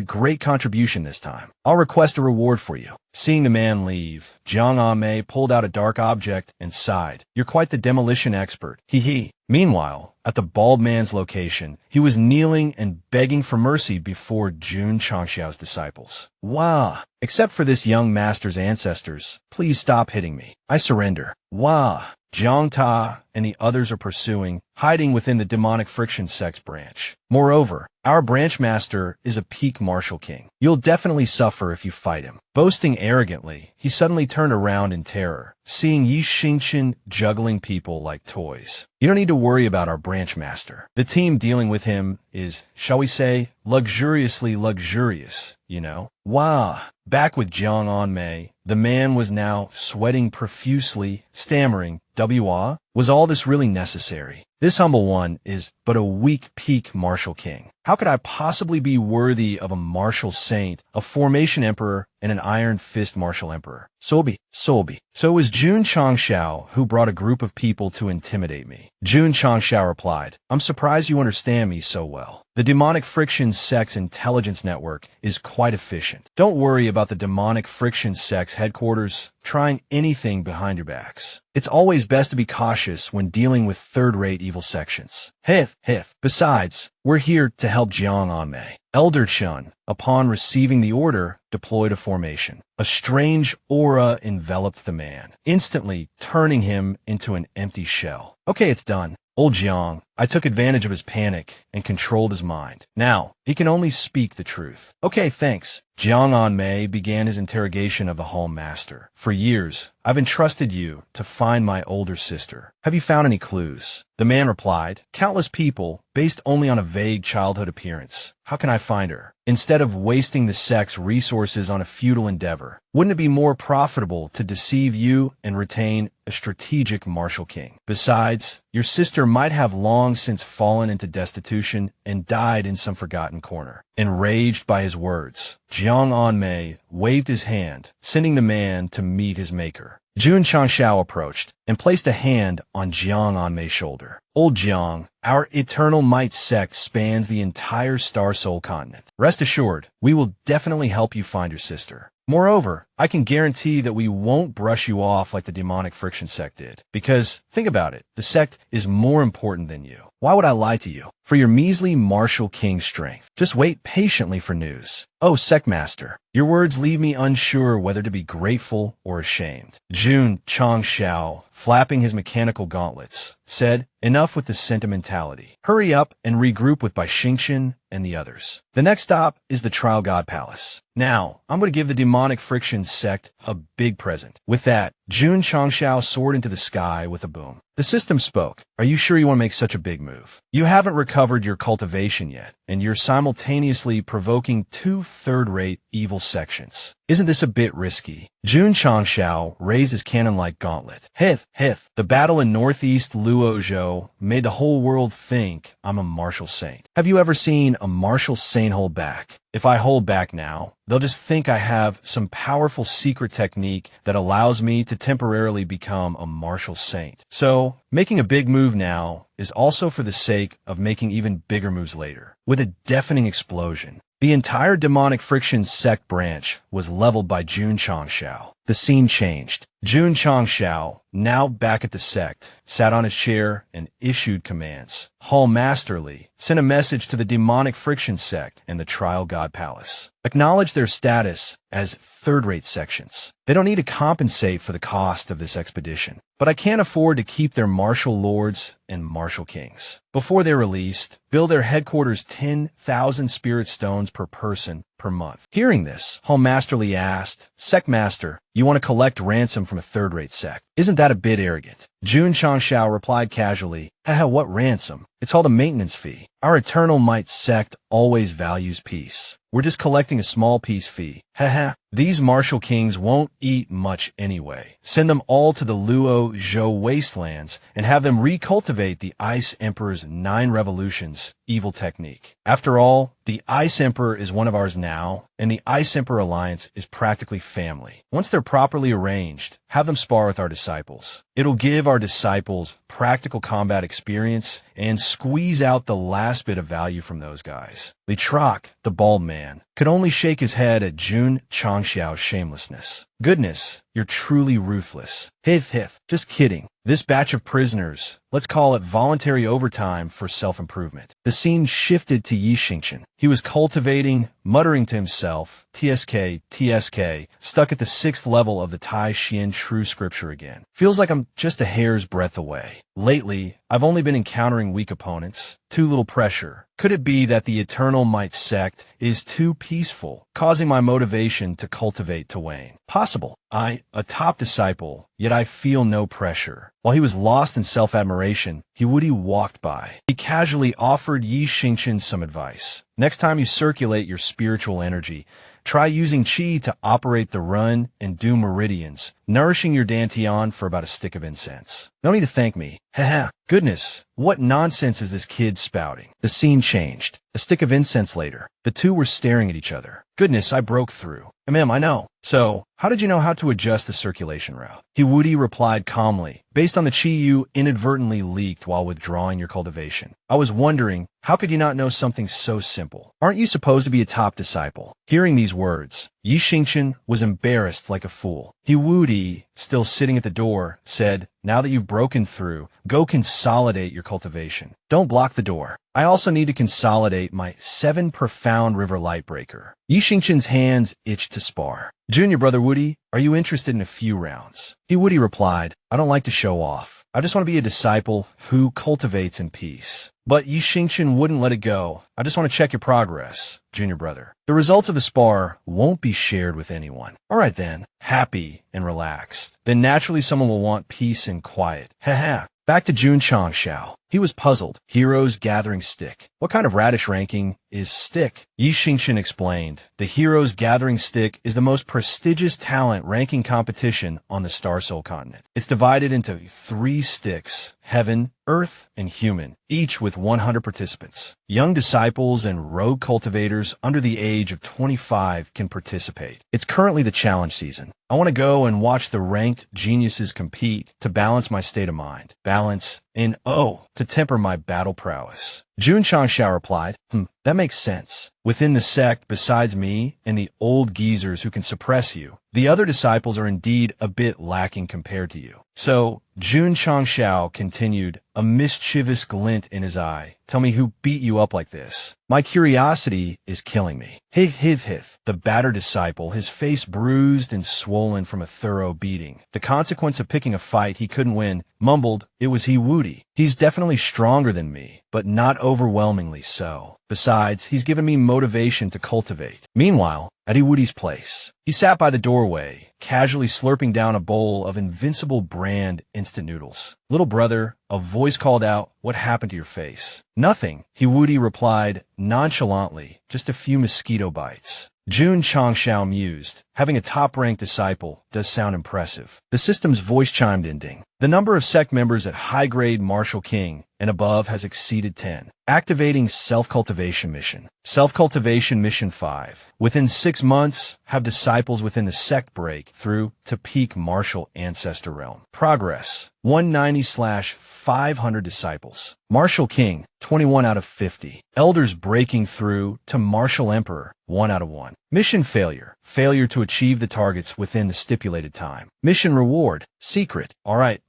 [SPEAKER 1] great contribution this time. I'll request a reward for you. Seeing the man leave, Jiang Ame pulled out a dark object and sighed. You're quite the demolition expert. Hee hee. Meanwhile, at the bald man's location, he was kneeling and begging for mercy before Jun Changxiao's disciples. Wah! Except for this young master's ancestors, please stop hitting me. I surrender. Wah! Jiang Ta and the others are pursuing, hiding within the demonic friction sect's branch. Moreover, our branch master is a peak martial king. You'll definitely suffer if you fight him. Boasting arrogantly, he suddenly turned around in terror, seeing Yi Xingqian juggling people like toys. You don't need to worry about our branch master. The team dealing with him is, shall we say, luxuriously luxurious, you know? Wah! Back with Jiang Anmei, the man was now sweating profusely, stammering, "Wa? Was all this really necessary? This humble one is but a weak peak martial king. How could I possibly be worthy of a martial saint, a formation emperor, and an iron fist martial emperor? Sobi. So it was Jun Changxiao who brought a group of people to intimidate me. Jun Changxiao replied, I'm surprised you understand me so well. The Demonic Friction Sect's intelligence network is quite efficient. Don't worry about the Demonic Friction Sect's headquarters trying anything behind your backs. It's always best to be cautious when dealing with third-rate evil sections. Hith. Besides, we're here to help Jiang Anmei. Elder Chun, upon receiving the order, deployed a formation. A strange aura enveloped the man, instantly turning him into an empty shell. Okay, it's done. Old Jiang, I took advantage of his panic and controlled his mind. Now, he can only speak the truth. Okay, thanks. Jiang Anmei began his interrogation of the Hall Master. For years, I've entrusted you to find my older sister. Have you found any clues? The man replied, countless people, based only on a vague childhood appearance. How can I find her? Instead of wasting the sect's resources on a futile endeavor, wouldn't it be more profitable to deceive you and retain a strategic martial king? Besides, your sister might have long since fallen into destitution and died in some forgotten corner. Enraged by his words, Jiang Anmei waved his hand, sending the man to meet his maker. Jun Changxiao approached and placed a hand on Jiang Anmei's shoulder. Old Jiang, our Eternal Might sect spans the entire Star Soul continent. Rest assured, we will definitely help you find your sister. Moreover, I can guarantee that we won't brush you off like the Demonic Friction sect did. Because, think about it, the sect is more important than you. Why would I lie to you? For your measly martial king strength. Just wait patiently for news. Oh, sect master, your words leave me unsure whether to be grateful or ashamed. Jun Changxiao, flapping his mechanical gauntlets, said, enough with the sentimentality. Hurry up and regroup with Bai Xingqian and the others. The next stop is the Trial God Palace. Now, I'm going to give the Demonic Friction sect a big present. With that, Jun Changxiao soared into the sky with a boom. The system spoke. Are you sure you want to make such a big move? You haven't recovered your cultivation yet, and you're simultaneously provoking two third-rate evil sections. Isn't this a bit risky? Jun Changxiao raised his cannon-like gauntlet. Hith. The battle in northeast Luozhou made the whole world think I'm a martial saint. Have you ever seen a martial saint hold back? If I hold back now, they'll just think I have some powerful secret technique that allows me to temporarily become a martial saint. So, making a big move now is also for the sake of making even bigger moves later. With a deafening explosion, the entire Demonic Friction sect branch was leveled by Jun Changxiao. The scene changed. Jun Changxiao, now back at the sect, sat on his chair and issued commands. Hall Masterly sent a message to the Demonic Friction sect and the Trial God Palace. Acknowledge their status as third-rate sections. They don't need to compensate for the cost of this expedition, but I can't afford to keep their martial lords and martial kings. Before they're released, bill their headquarters 10,000 spirit stones per person per month. Hearing this, Hall Masterly asked, Sect Master, you want to collect ransom from a third-rate sect. Isn't that a bit arrogant? Jun Changxiao replied casually, haha, what ransom? It's all the maintenance fee. Our Eternal Might sect always values peace. We're just collecting a small peace fee. Haha. These martial kings won't eat much anyway. Send them all to the Luo Zhou wastelands and have them recultivate the Ice Emperor's 9 revolutions evil technique. After all, the Ice Emperor is one of ours now, and the Ice Emperor Alliance is practically family. Once they're properly arranged, have them spar with our disciples. It'll give our disciples practical combat experience and squeeze out the last bit of value from those guys. Li Troc, the bald man, could only shake his head at Jun Changxiao's shamelessness. Goodness, you're truly ruthless. Hif, just kidding. This batch of prisoners, let's call it voluntary overtime for self-improvement. The scene shifted to Yi Xingchen. He was cultivating, muttering to himself, TSK, stuck at the 6th level of the Tai Xian True Scripture again. Feels like I'm just a hair's breadth away. Lately, I've only been encountering weak opponents. Too little pressure. Could it be that the Eternal Might sect is too peaceful, causing my motivation to cultivate to wane? Possible. I, a top disciple, yet I feel no pressure. While he was lost in self-admiration, Hiwudi walked by. He casually offered Yi Xingchen some advice. Next time you circulate your spiritual energy, try using qi to operate the run and do meridians, nourishing your dantian for about a stick of incense. No need to thank me. Haha. Goodness, what nonsense is this kid spouting? The scene changed. A stick of incense later, the two were staring at each other. Goodness, I broke through. I know. So, how did you know how to adjust the circulation route? Hiwudi replied calmly, based on the qi you inadvertently leaked while withdrawing your cultivation. I was wondering, how could you not know something so simple? Aren't you supposed to be a top disciple? Hearing these words, Yi Xingchen was embarrassed like a fool. Hiwudi, still sitting at the door, said, now that you've broken through, go consolidate your cultivation. Don't block the door. I also need to consolidate my 7 profound river lightbreaker. Yi Xingchen's hands itched to spar. Junior brother Woody, are you interested in a few rounds? Woody replied, I don't like to show off. I just want to be a disciple who cultivates in peace. But Yi Xingchen wouldn't let it go. I just want to check your progress, junior brother. The results of the spar won't be shared with anyone. All right then, happy and relaxed. Then naturally someone will want peace and quiet. Haha. Back to Jun Changxiao. He was puzzled. Heroes Gathering Stick. What kind of radish ranking is stick? Yi Xingchen explained. The Heroes Gathering Stick is the most prestigious talent ranking competition on the Star Soul continent. It's divided into 3 sticks, Heaven, Earth, and Human, each with 100 participants. Young disciples and rogue cultivators under the age of 25 can participate. It's currently the challenge season. I want to go and watch the ranked geniuses compete to balance my state of mind. Balance and to temper my battle prowess. Jun Changxiao replied, that makes sense. Within the sect, besides me and the old geezers who can suppress you, the other disciples are indeed a bit lacking compared to you. So, Jun Changxiao continued, a mischievous glint in his eye. Tell me who beat you up like this. My curiosity is killing me. Hith. The battered disciple, his face bruised and swollen from a thorough beating. The consequence of picking a fight he couldn't win, mumbled, it was Hiwudi. He's definitely stronger than me, but not overwhelmingly so. Besides, he's given me motivation to cultivate. Meanwhile, at Hiwudi's place, he sat by the doorway, casually slurping down a bowl of Invincible brand instant noodles. Little brother, a voice called out, what happened to your face? Nothing, Hiwudi replied nonchalantly, just a few mosquito bites. Jun Changxiao mused. Having a top-ranked disciple does sound impressive. The system's voice chimed in ding. The number of sect members at high-grade Martial King and above has exceeded 10. Activating Self-Cultivation Mission. Self-Cultivation Mission 5. Within 6 months, have disciples within the sect break through to peak Martial Ancestor Realm. Progress. 190/500 disciples. Martial King, 21 out of 50. Elders breaking through to Martial Emperor, 1 out of 1. Mission failure. Failure to achieve the targets within the stipulated time. Mission reward. Secret. All right.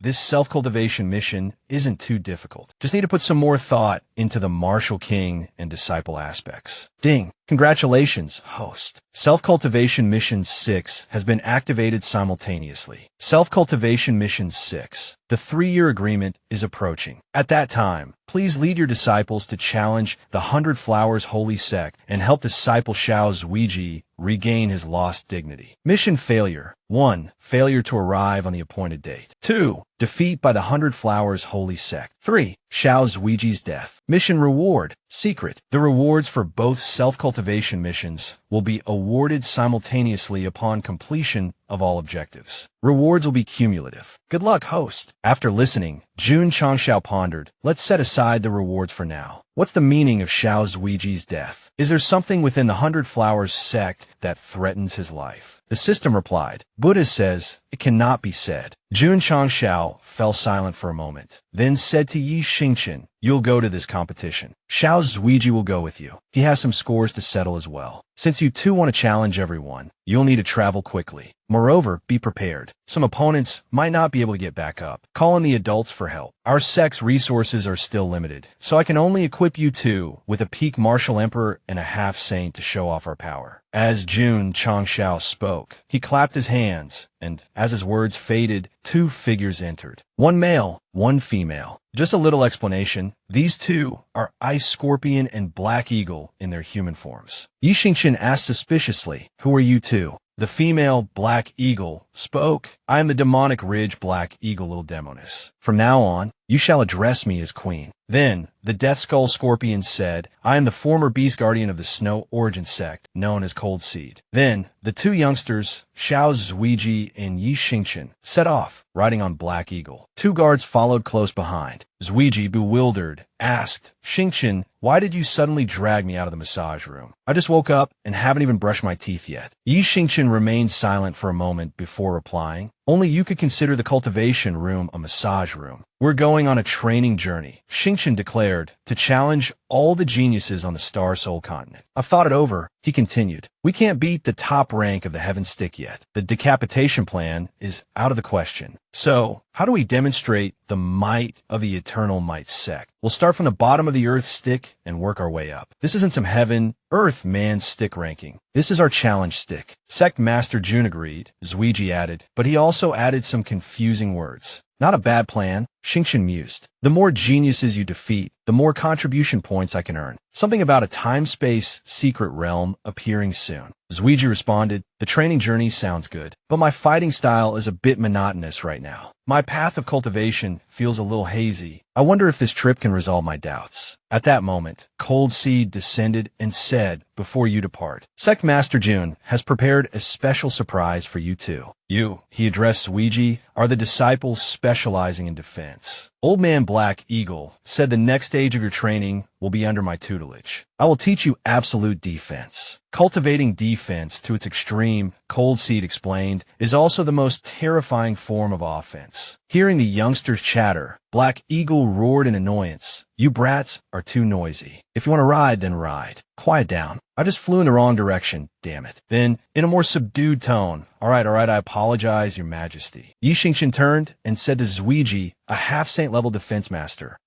[SPEAKER 1] This self-cultivation mission isn't too difficult. Just need to put some more thought into the Martial King and disciple aspects. Ding. Congratulations, host. Self-Cultivation Mission 6 has been activated simultaneously. Self-Cultivation Mission 6. The 3-year agreement is approaching. At that time, please lead your disciples to challenge the 100 Flowers Holy Sect and help disciple Xiao Zuiji regain his lost dignity. Mission failure. 1. Failure to arrive on the appointed date. 2. Defeat by the 100 Flowers Holy Sect. 3. Xiao Zuiji's death. Mission reward. Secret. The rewards for both self-cultivation missions will be awarded simultaneously upon completion of all objectives. Rewards will be cumulative. Good luck, host. After listening, Jun Changxiao pondered, let's set aside the rewards for now. What's the meaning of Xiao Zuiji's death? Is there something within the Hundred Flowers sect that threatens his life? The system replied, Buddha says it cannot be said. Jun Changxiao fell silent for a moment, then said to Yi Xingchen, you'll go to this competition. Xiao Zuiji will go with you. He has some scores to settle as well. Since you two want to challenge everyone, you'll need to travel quickly. Moreover, be prepared. Some opponents might not be able to get back up. Call in the adults for help. Our sect's resources are still limited, so I can only equip you two with a peak martial emperor and a half-saint to show off our power. As Jun Changxiao spoke, he clapped his hands, and as his words faded, two figures entered. One male, one female. Just a little explanation. These two are Ice Scorpion and Black Eagle in their human forms. Yi Xingchen asked suspiciously, who are you two? The female Black Eagle spoke, I am the demonic Ridge Black Eagle Little Demoness. From now on, you shall address me as queen. Then, the Death Skull Scorpion said, I am the former Beast Guardian of the Snow Origin sect, known as Cold Seed. Then, the two youngsters, Xiao Zuiji and Yi Xingchen, set off, riding on Black Eagle. Two guards followed close behind. Zuiji, bewildered, asked, Xingchen, why did you suddenly drag me out of the massage room? I just woke up and haven't even brushed my teeth yet. Yi Xingchen remained silent for a moment before replying, only you could consider the cultivation room a massage room. We're going on a training journey, Xingchen declared, to challenge all the geniuses on the Star Soul continent. I've thought it over, he continued. We can't beat the top rank of the Heaven Stick yet. The decapitation plan is out of the question. So, how do we demonstrate the might of the Eternal Might sect? We'll start from the bottom of the Earth Stick and work our way up. This isn't some Heaven, Earth, Man stick ranking. This is our challenge stick. Sect Master Jun agreed, Zuiji added, but he also added some confusing words. Not a bad plan, Xingchen mused. The more geniuses you defeat, the more contribution points I can earn. Something about a time-space secret realm appearing soon. Zuiji responded, the training journey sounds good, but my fighting style is a bit monotonous right now. My path of cultivation feels a little hazy. I wonder if this trip can resolve my doubts. At that moment, Cold Seed descended and said, before you depart, Sect Master Jun has prepared a special surprise for you two. You, he addressed Zuiji, are the disciples specializing in defense. Old Man Black Eagle said the next stage of your training will be under my tutelage. I will teach you absolute defense. Cultivating defense to its extreme, Cold Seed explained, is also the most terrifying form of offense. Hearing the youngsters chatter, Black Eagle roared in annoyance. You brats are too noisy. If you want to ride, then ride. Quiet down. I just flew in the wrong direction, damn it. Then, in a more subdued tone, all right, I apologize, your majesty. Yi Xingchen turned and said to Zuiji, a half-saint level defense master.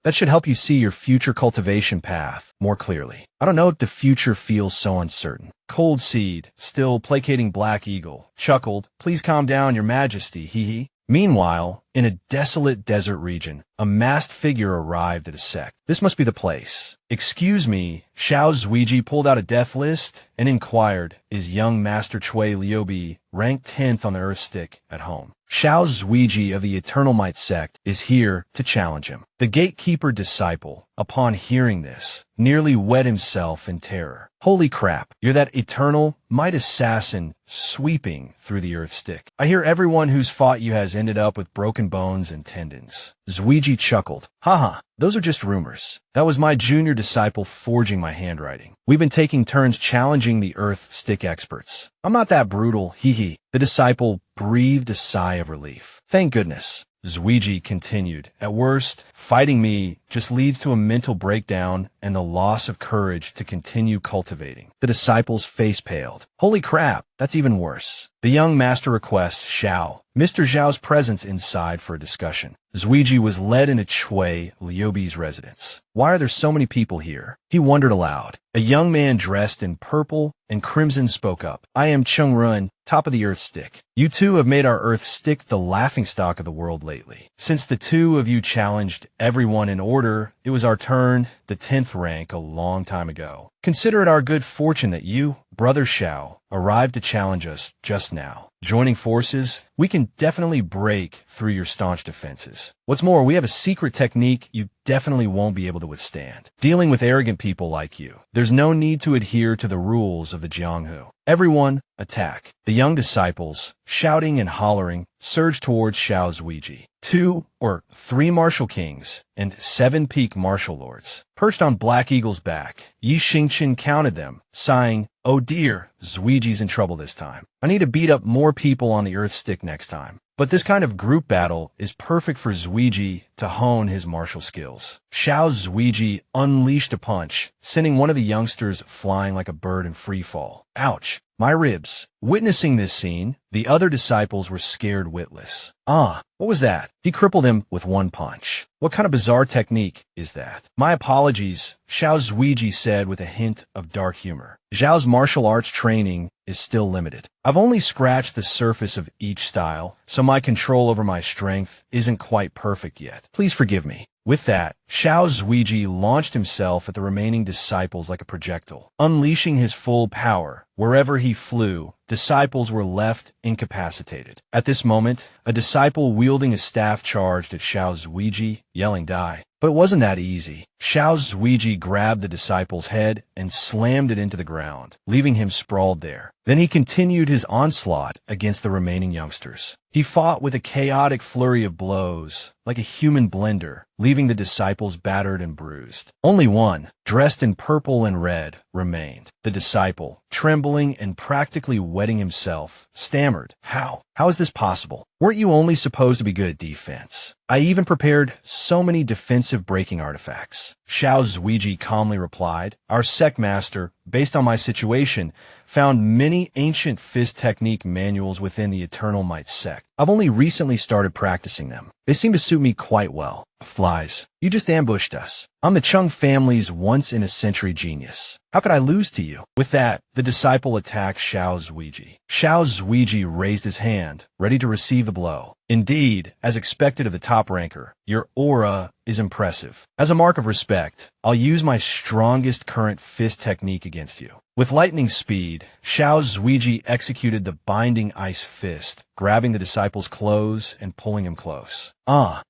[SPEAKER 1] That should help you see your future cultivation path more clearly. I don't know if the future feels so uncertain. Cold Seed, still placating Black Eagle, chuckled, please calm down, your majesty, hee. Meanwhile, in a desolate desert region, a masked figure arrived at a sect. This must be the place. Excuse me, Xiao Zuiji pulled out a death list and inquired, is young Master Chui Liubi ranked 10th on the Earth Stick at home? Xiao Zuiji of the Eternal Might sect is here to challenge him. The gatekeeper disciple, upon hearing this, nearly wet himself in terror. Holy crap, you're that Eternal Might assassin sweeping through the Earth Stick. I hear everyone who's fought you has ended up with broken bones and tendons. Zuiji chuckled. Haha, those are just rumors. That was my junior disciple forging my handwriting. We've been taking turns challenging the Earth Stick experts. I'm not that brutal, hee. The disciple breathed a sigh of relief. Thank goodness. Zuiji continued, at worst, fighting me just leads to a mental breakdown and the loss of courage to continue cultivating. The disciple's face paled. Holy crap, that's even worse. The young master requests Xiao, Mr. Zhao's presence inside for a discussion. Zuiji was led into Chui Liubi's residence. Why are there so many people here? He wondered aloud. A young man dressed in purple and crimson spoke up. I am Chung Run, top of the Earth Stick. You two have made our Earth Stick the laughingstock of the world lately. Since the two of you challenged everyone in order, it was our turn, the 10th rank, a long time ago. Consider it our good fortune that you, Brother Xiao, arrived to challenge us just now. Joining forces, we can definitely break through your staunch defenses. What's more, we have a secret technique you definitely won't be able to withstand. Dealing with arrogant people like you, there's no need to adhere to the rules of the Jianghu. Everyone, attack. The young disciples, shouting and hollering, surged towards Xiao Zuiji. 2 or 3 martial kings and 7 peak martial lords. Perched on Black Eagle's back, Yi Xingqian counted them, sighing, "Oh dear, Zuiji's in trouble this time. I need to beat up more people on the Earth Stick next time." But this kind of group battle is perfect for Zuiji to hone his martial skills. Xiao Zuiji unleashed a punch, sending one of the youngsters flying like a bird in free fall. Ouch! My ribs. Witnessing this scene, the other disciples were scared witless. What was that? He crippled him with one punch. What kind of bizarre technique is that? My apologies, Xiao Zuiji said with a hint of dark humor. Zhao's martial arts training is still limited. I've only scratched the surface of each style, so my control over my strength isn't quite perfect yet. Please forgive me. With that, Xiao Zuiji launched himself at the remaining disciples like a projectile. Unleashing his full power, wherever he flew, disciples were left incapacitated. At this moment, a disciple wielding a staff charged at Xiao Zuiji, yelling "Die!" But it wasn't that easy. Xiao Zuiji grabbed the disciple's head and slammed it into the ground, leaving him sprawled there. Then he continued his onslaught against the remaining youngsters. He fought with a chaotic flurry of blows, like a human blender, leaving the disciples battered and bruised. Only one, dressed in purple and red, remained. The disciple, trembling and practically wetting himself, stammered, How is this possible? Weren't you only supposed to be good at defense? I even prepared so many defensive breaking artifacts. Xiao Zuiji calmly replied, Our sect master, based on my situation, found many ancient fist technique manuals within the Eternal Might sect. I've only recently started practicing them. They seem to suit me quite well. Flies, you just ambushed us. I'm the Chung family's once-in-a-century genius. How could I lose to you? With that, the disciple attacked Xiao Zuiji. Xiao Zuiji raised his hand, ready to receive the blow. Indeed, as expected of the top ranker, your aura is impressive. As a mark of respect, I'll use my strongest current fist technique against you. With lightning speed, Xiao Zuiji executed the binding ice fist, grabbing the disciple's clothes and pulling him close.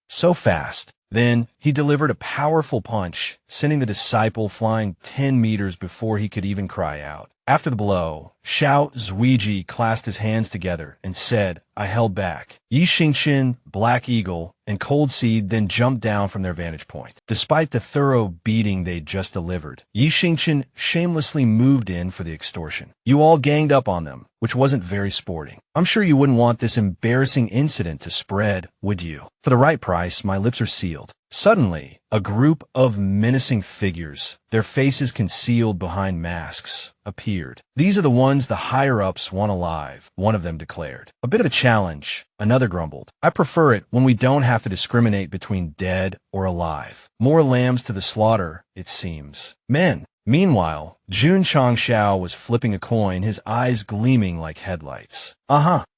[SPEAKER 1] So fast. Then, he delivered a powerful punch, sending the disciple flying 10 meters before he could even cry out. After the blow, Xiao Zuiji clasped his hands together and said, I held back. Yi Xingqian, Black Eagle, and Cold Seed then jumped down from their vantage point. Despite the thorough beating they'd just delivered, Yi Xingqian shamelessly moved in for the extortion. You all ganged up on them, which wasn't very sporting. I'm sure you wouldn't want this embarrassing incident to spread, would you? For the right price, my lips are sealed. Suddenly, a group of menacing figures, their faces concealed behind masks, appeared. These are the ones the higher-ups want alive, one of them declared. A bit of a challenge, another grumbled. I prefer it when we don't have to discriminate between dead or alive. More lambs to the slaughter, it seems. Men. Meanwhile, Jun Changshao was flipping a coin, his eyes gleaming like headlights.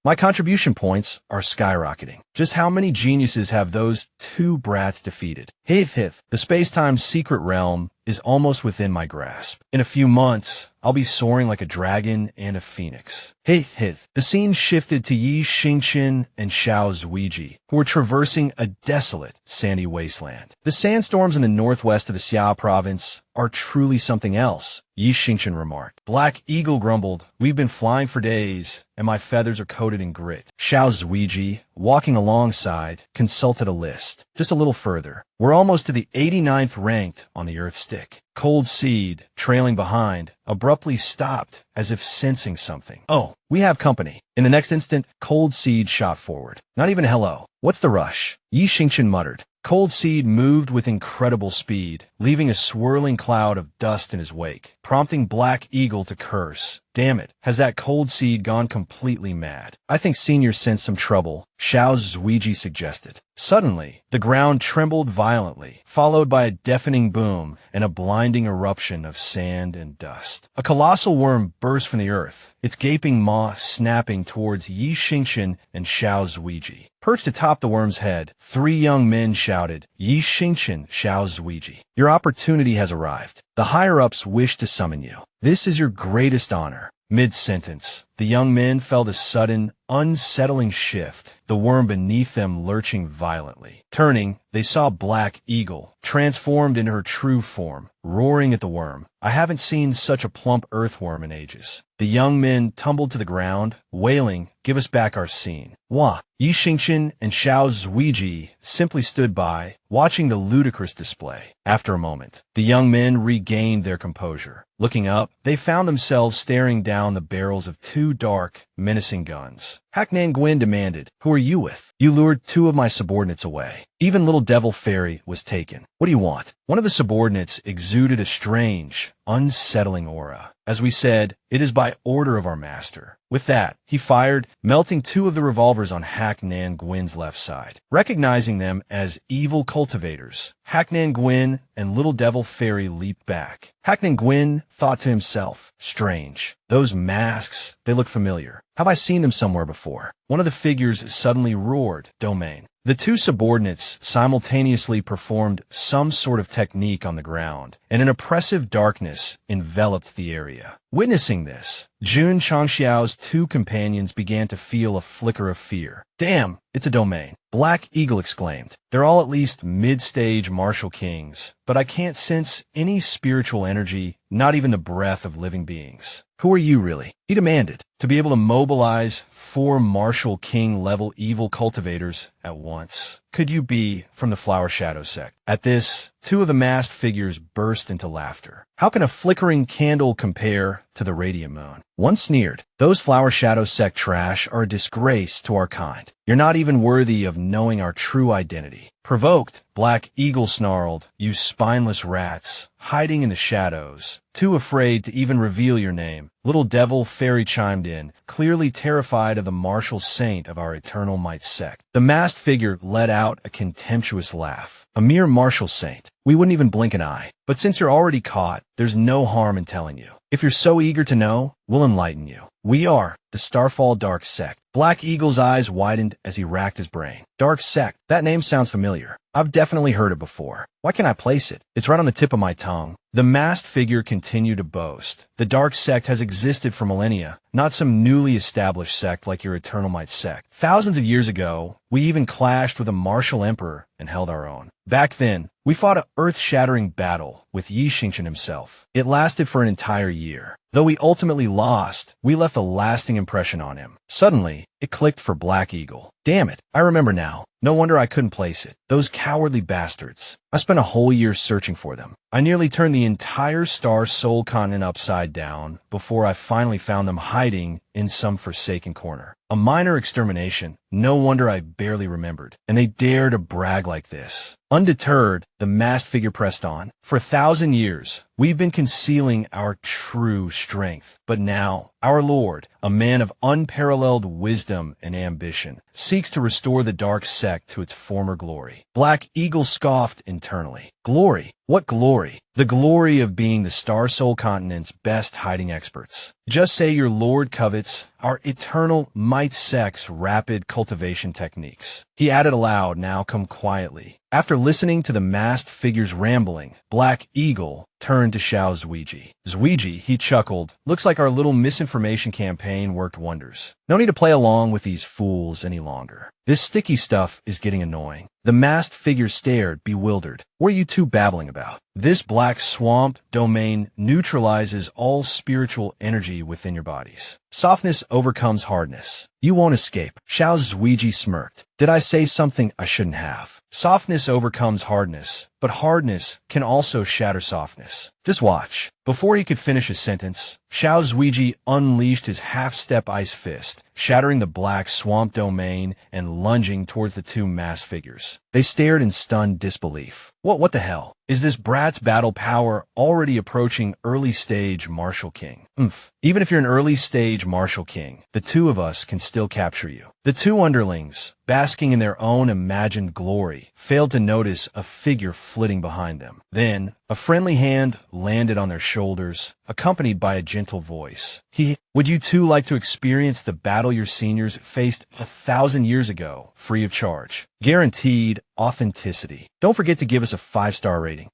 [SPEAKER 1] My contribution points are skyrocketing. Just how many geniuses have those 2 brats defeated? Hith. The space-time's secret realm is almost within my grasp. In a few months, I'll be soaring like a dragon and a phoenix. Hith. The scene shifted to Yi Xingqian and Xiao Zuiji, who were traversing a desolate, sandy wasteland. The sandstorms in the northwest of the Xia province are truly something else, Yi Xingqian remarked. Black Eagle grumbled, We've been flying for days, and my feathers are coated in grit. Xiao Zuiji, walking alongside, consulted a list. Just a little further. We're almost to the 89th ranked on the Earth Stick. Cold Seed, trailing behind, abruptly stopped as if sensing something. Oh, we have company. In the next instant, Cold Seed shot forward. Not even hello. What's the rush? Yi Xingqian muttered. Cold Seed moved with incredible speed, leaving a swirling cloud of dust in his wake, prompting Black Eagle to curse. Damn it, has that Cold Seed gone completely mad? I think Senior sensed some trouble, Xiao Zuiji suggested. Suddenly, the ground trembled violently, followed by a deafening boom and a blinding eruption of sand and dust. A colossal worm burst from the earth, its gaping maw snapping towards Yi Xingqian and Xiao Zuiji. Perched atop the worm's head, 3 young men shouted, Yi Xingqian, Xiao Zuiji. Your opportunity has arrived. The higher-ups wish to summon you. This is your greatest honor. Mid-sentence, the young men felt a sudden, unsettling shift, the worm beneath them lurching violently. Turning, they saw Black Eagle, transformed into her true form, roaring at the worm. I haven't seen such a plump earthworm in ages. The young men tumbled to the ground, wailing, "Give us back our scene." Wah! Yi Xingqian and Xiao Zuiji simply stood by, watching the ludicrous display. After a moment, the young men regained their composure. Looking up, they found themselves staring down the barrels of two dark, menacing guns. Hacknan Gwyn demanded, "Who are you with? You lured two of my subordinates away. Even Little Devil Fairy was taken. What do you want?" One of the subordinates exuded a strange, unsettling aura. "As we said, it is by order of our master." With that, he fired, melting two of the revolvers on Hacknan Gwyn's left side. Recognizing them as evil cultivators, Hacknan Gwyn and Little Devil Fairy leaped back. Hacknan Gwyn thought to himself, "Strange. Those masks, they look familiar. Have I seen them somewhere before?" One of the figures suddenly roared, "Domain." The two subordinates simultaneously performed some sort of technique on the ground, and an oppressive darkness enveloped the area. Witnessing this, Jun Changxiao's two companions began to feel a flicker of fear. "Damn, it's a domain," Black Eagle exclaimed. "They're all at least mid-stage martial kings, but I can't sense any spiritual energy, not even the breath of living beings." "Who are you really?" he demanded. "To be able to mobilize 4 martial king-level evil cultivators at once. Could you be from the Flower Shadow sect?" At this, two of the masked figures burst into laughter. "How can a flickering candle compare to the radiant moon?" One sneered, "Those Flower Shadow sect trash are a disgrace to our kind. You're not even worthy of knowing our true identity." Provoked, Black Eagle snarled, "You spineless rats, hiding in the shadows, too afraid to even reveal your name." Little Devil Fairy chimed in, clearly terrified of the martial saint of our Eternal Might sect. The masked figure let out a contemptuous laugh. "A mere martial saint. We wouldn't even blink an eye. But since you're already caught, there's no harm in telling you. If you're so eager to know, we'll enlighten you. We are the Starfall Dark Sect." Black Eagle's eyes widened as he racked his brain. Dark Sect, that name sounds familiar. I've definitely heard it before. Why can't I place it? It's right on the tip of my tongue. The masked figure continued to boast. "The Dark Sect has existed for millennia, not some newly established sect like your Eternal Might sect. Thousands of years ago, we even clashed with a martial emperor and held our own. Back then, we fought an earth-shattering battle with Yi Xingqian himself. It lasted for an entire year. Though we ultimately lost, we left a lasting impression on him." Suddenly, it clicked for Black Eagle. "Damn it, I remember now. No wonder I couldn't place it. Those cowardly bastards. I spent a whole year searching for them. I nearly turned the entire Star Soul continent upside down before I finally found them hiding in some forsaken corner. A minor extermination. No wonder I barely remembered. And they dare to brag like this." Undeterred, the masked figure pressed on. "For 1,000 years, we've been concealing our true strength. But now, our Lord, a man of unparalleled wisdom and ambition, seeks to restore the Dark Sect to its former glory." Black Eagle scoffed internally. "Glory? What glory?" "The glory of being the Star Soul continent's best hiding experts. Just say your Lord covets our Eternal Might sect's rapid cultivation techniques." He added aloud, "Now come quietly." After listening to the masked figure's rambling, Black Eagle turned to Xiao Zuiji. "Zuiji," he chuckled, "looks like our little misinformation campaign worked wonders. No need to play along with these fools any longer. This sticky stuff is getting annoying." The masked figure stared, bewildered. "What are you two babbling about?" "This black swamp domain neutralizes all spiritual energy within your bodies. Softness overcomes hardness. You won't escape." Xiao Zuiji smirked. "Did I say something I shouldn't have? Softness overcomes hardness, but hardness can also shatter softness. Just watch." Before he could finish his sentence, Xiao Zuiji unleashed his half-step ice fist, shattering the black swamp domain and lunging towards the two masked figures. They stared in stunned disbelief. What the hell? Is this brat's battle power already approaching early-stage Martial King? Even if you're an early-stage Martial King, the two of us can still capture you." The two underlings, basking in their own imagined glory, failed to notice a figure flitting behind them. Then, a friendly hand landed on their shoulders, accompanied by a gentle voice. "Would you two like to experience the battle your seniors faced 1,000 years ago, free of charge? Guaranteed authenticity. Don't forget to give us a 5-star rating.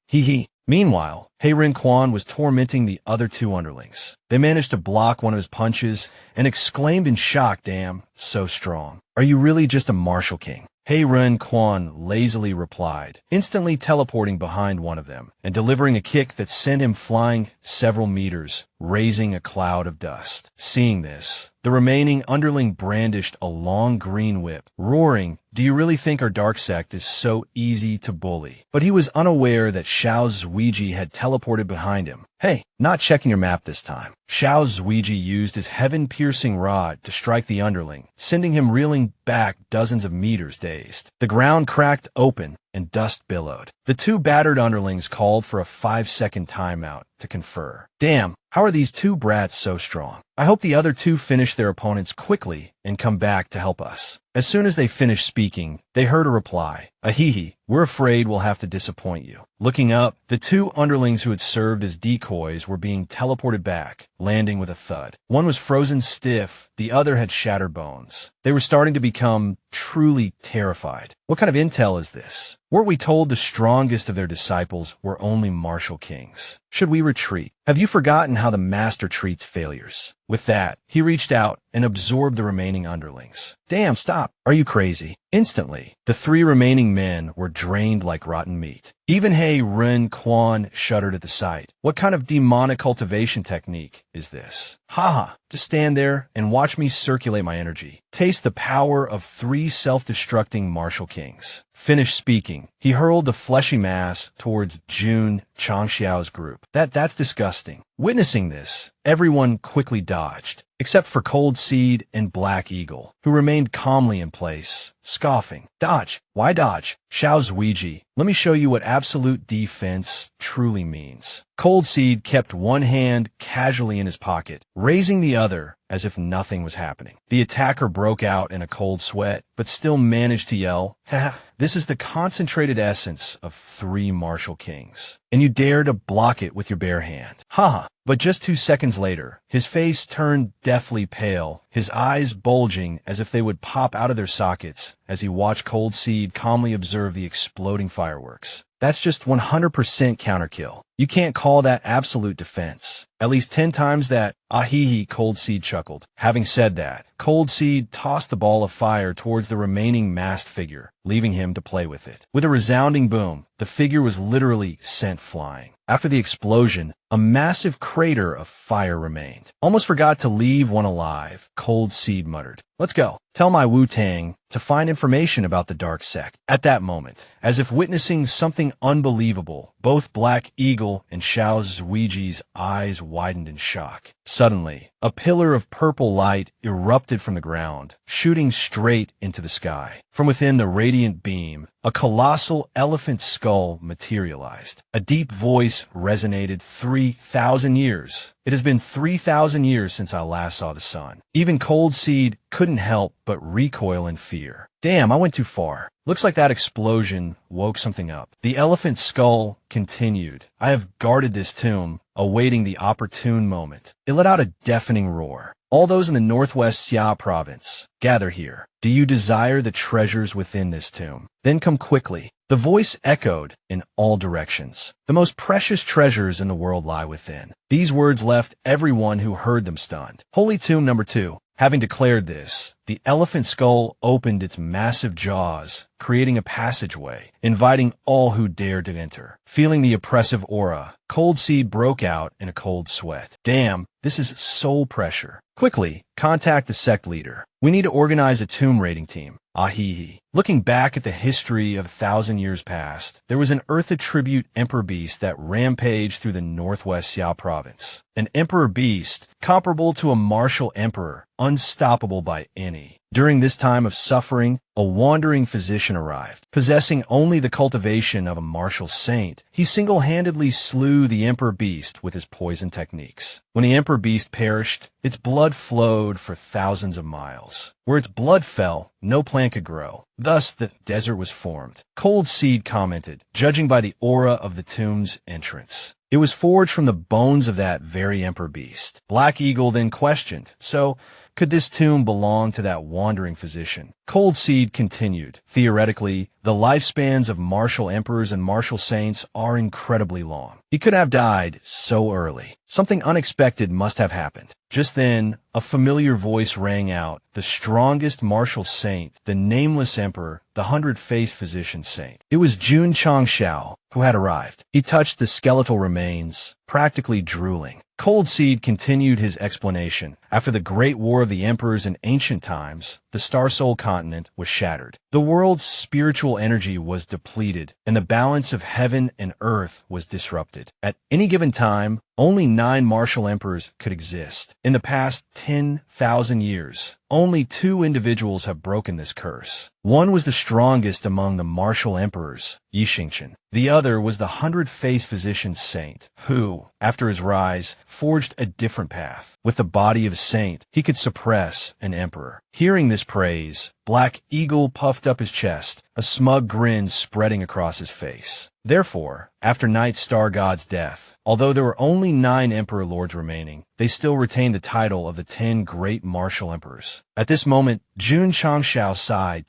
[SPEAKER 1] Meanwhile, Rin Quan was tormenting the other two underlings. They managed to block one of his punches and exclaimed in shock, "Damn, so strong. Are you really just a martial king?" Rin Quan lazily replied, instantly teleporting behind one of them and delivering a kick that sent him flying several meters, raising a cloud of dust. Seeing this, the remaining underling brandished a long green whip, roaring, "Do you really think our dark sect is so easy to bully?" But he was unaware that Xiao Zuiji had teleported behind him. "Hey, not checking your map this time." Xiao Zuiji used his heaven-piercing rod to strike the underling, sending him reeling back dozens of meters dazed. The ground cracked open and dust billowed. The two battered underlings called for a 5-second timeout to confer. "Damn, how are these two brats so strong? I hope the other two finish their opponents quickly and come back to help us." As soon as they finished speaking, they heard a reply. "Ahihi, we're afraid we'll have to disappoint you." Looking up, the two underlings who had served as decoys were being teleported back, landing with a thud. One was frozen stiff, the other had shattered bones. They were starting to become truly terrified. What kind of intel is this? Weren't we told the strongest of their disciples were only martial kings? Should we retreat? Have you forgotten how the master treats failures? With that, he reached out and absorbed the remaining underlings. "Damn, stop. Are you crazy?" Instantly, the three remaining men were drained like rotten meat. Even Rin Quan shuddered at the sight. What kind of demonic cultivation technique is this? Haha, just stand there and watch me circulate my energy. Taste the power of 3 self-destructing martial kings. Finished speaking, he hurled the fleshy mass towards Jun Changxiao's group. That's disgusting. Witnessing this, everyone quickly dodged, except for Cold Seed and Black Eagle, who remained calmly in place, scoffing. "Dodge? Why dodge? Xiao Zuiji, let me show you what absolute defense truly means." Cold Seed kept one hand casually in his pocket, raising the other as if nothing was happening. The attacker broke out in a cold sweat, but still managed to yell, "Ha! This is the concentrated essence of 3 martial kings. And you dare to block it with your bare hand. Haha." But just 2 seconds later, his face turned deathly pale, his eyes bulging as if they would pop out of their sockets as he watched Cold Seed calmly observe the exploding fireworks. That's just 100% counterkill. You can't call that absolute defense. At least 10 times that. Ahihi, Cold Seed chuckled. Having said that, Cold Seed tossed the ball of fire towards the remaining masked figure, leaving him to play with it. With a resounding boom, the figure was literally sent flying. After the explosion, a massive crater of fire remained. "Almost forgot to leave one alive," Cold Seed muttered. "Let's go. Tell my Wu-Tang to find information about the dark sect." At that moment, as if witnessing something unbelievable, both Black Eagle and Xiao Zuiji's eyes widened in shock. Suddenly, a pillar of purple light erupted from the ground, shooting straight into the sky. From within the radiant beam, a colossal elephant skull materialized. A deep voice resonated. 3,000 years. It has been 3,000 years since I last saw the sun. Even Cold Seed couldn't help but recoil in fear. Damn, I went too far. Looks like that explosion woke something up. The elephant skull continued. I have guarded this tomb, awaiting the opportune moment. It let out a deafening roar. All those in the northwest Xia province, gather here. Do you desire the treasures within this tomb? Then come quickly. The voice echoed in all directions. The most precious treasures in the world lie within. These words left everyone who heard them stunned. Holy Tomb number 2. Having declared this, the elephant skull opened its massive jaws, creating a passageway, inviting all who dared to enter. Feeling the oppressive aura, Cold Seed broke out in a cold sweat. Damn, this is soul pressure. Quickly, contact the sect leader. We need to organize a tomb raiding team. Ahihi. Looking back at the history of 1,000 years past, there was an Earth Attribute Emperor Beast that rampaged through the northwest Xia province. An Emperor Beast, comparable to a martial emperor, unstoppable by any. During this time of suffering, a wandering physician arrived. Possessing only the cultivation of a martial saint, he single-handedly slew the Emperor Beast with his poison techniques. When the Emperor Beast perished, its blood flowed for thousands of miles. Where its blood fell, no plant could grow. Thus, the desert was formed. Cold Seed commented, judging by the aura of the tomb's entrance. It was forged from the bones of that very Emperor Beast. Black Eagle then questioned, so, could this tomb belong to that wandering physician? Cold Seed Seed continued. Theoretically, the lifespans of martial emperors and martial saints are incredibly long. He could have died so early. Something unexpected must have happened. Just then, a familiar voice rang out. The strongest martial saint, the nameless emperor, the 100-faced physician saint. It was Jun Changshao who had arrived. He touched the skeletal remains, practically drooling. Cold Seed continued his explanation. After the Great War of the Emperors in ancient times, the Star Soul continent was shattered. The world's spiritual energy was depleted, and the balance of heaven and earth was disrupted. At any given time, only 9 martial emperors could exist. In the past 10,000 years, only 2 individuals have broken this curse. One was the strongest among the martial emperors, Yi Xingqian. The other was the 100-faced physician saint, who, after his rise, forged a different path. With the body of a saint, he could suppress an emperor. Hearing this praise, Black Eagle puffed up his chest, a smug grin spreading across his face. Therefore, after Night Star God's death, although there were only 9 Emperor Lords remaining, they still retained the title of the 10 Great Martial Emperors. At this moment, Jun Changshao sighed.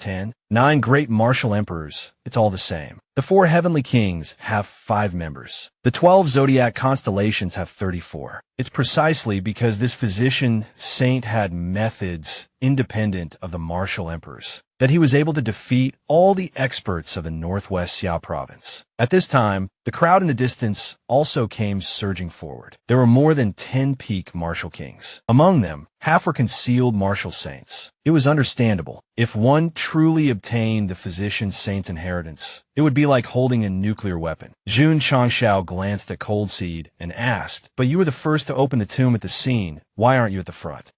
[SPEAKER 1] 9 Great Martial Emperors, it's all the same. The 4 Heavenly Kings have 5 members. The 12 Zodiac Constellations have 34. It's precisely because this physician saint had methods independent of the martial emperors that he was able to defeat all the experts of the Northwest Xia province. At this time, the crowd in the distance also came surging forward. There were more than 10 peak martial kings. Among them, half were concealed martial saints. It was understandable. If one truly obtained the physician saint's inheritance, it would be like holding a nuclear weapon. Jun Changshao glanced at Cold Seed and asked, "But you were the first to open the tomb at the scene. Why aren't you at the front?"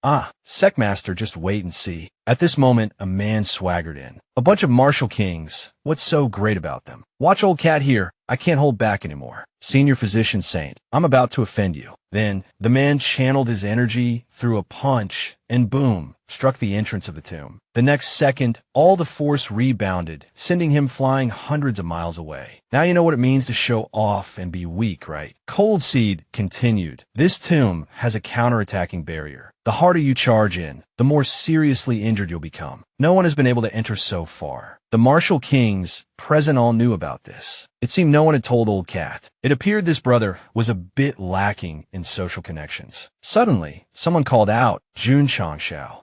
[SPEAKER 1] Secmaster, just wait and see. At this moment, a man swaggered in. A bunch of martial kings. What's so great about them? Watch old cat here. I can't hold back anymore. Senior physician saint, I'm about to offend you. Then, the man channeled his energy through a punch and boom, struck the entrance of the tomb. The next second, all the force rebounded, sending him flying hundreds of miles away. Now you know what it means to show off and be weak, right? Cold Seed continued. This tomb has a counterattacking barrier. The harder you charge in, the more seriously injured you'll become. No one has been able to enter so far. The martial kings present all knew about this. It seemed no one had told old cat. It appeared this brother was a bit lacking in social connections. Suddenly, someone called out, "Jun Changshao."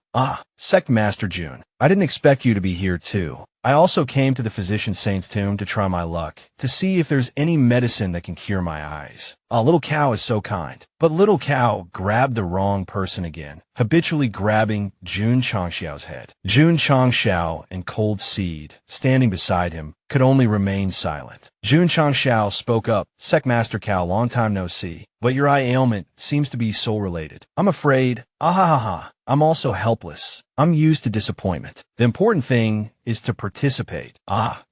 [SPEAKER 1] Sect Master Jun. I didn't expect you to be here too. I also came to the physician saint's tomb to try my luck, to see if there's any medicine that can cure my eyes. Little Cow is so kind. But Little Cow grabbed the wrong person again, habitually grabbing Jun Changshao's head. Jun Changshao and Cold Seed, standing beside him, could only remain silent. Jun Changshao spoke up, "Secmaster Cow, long time no see, but your eye ailment seems to be soul-related. I'm afraid, I'm also helpless. I'm used to disappointment. The important thing is to participate.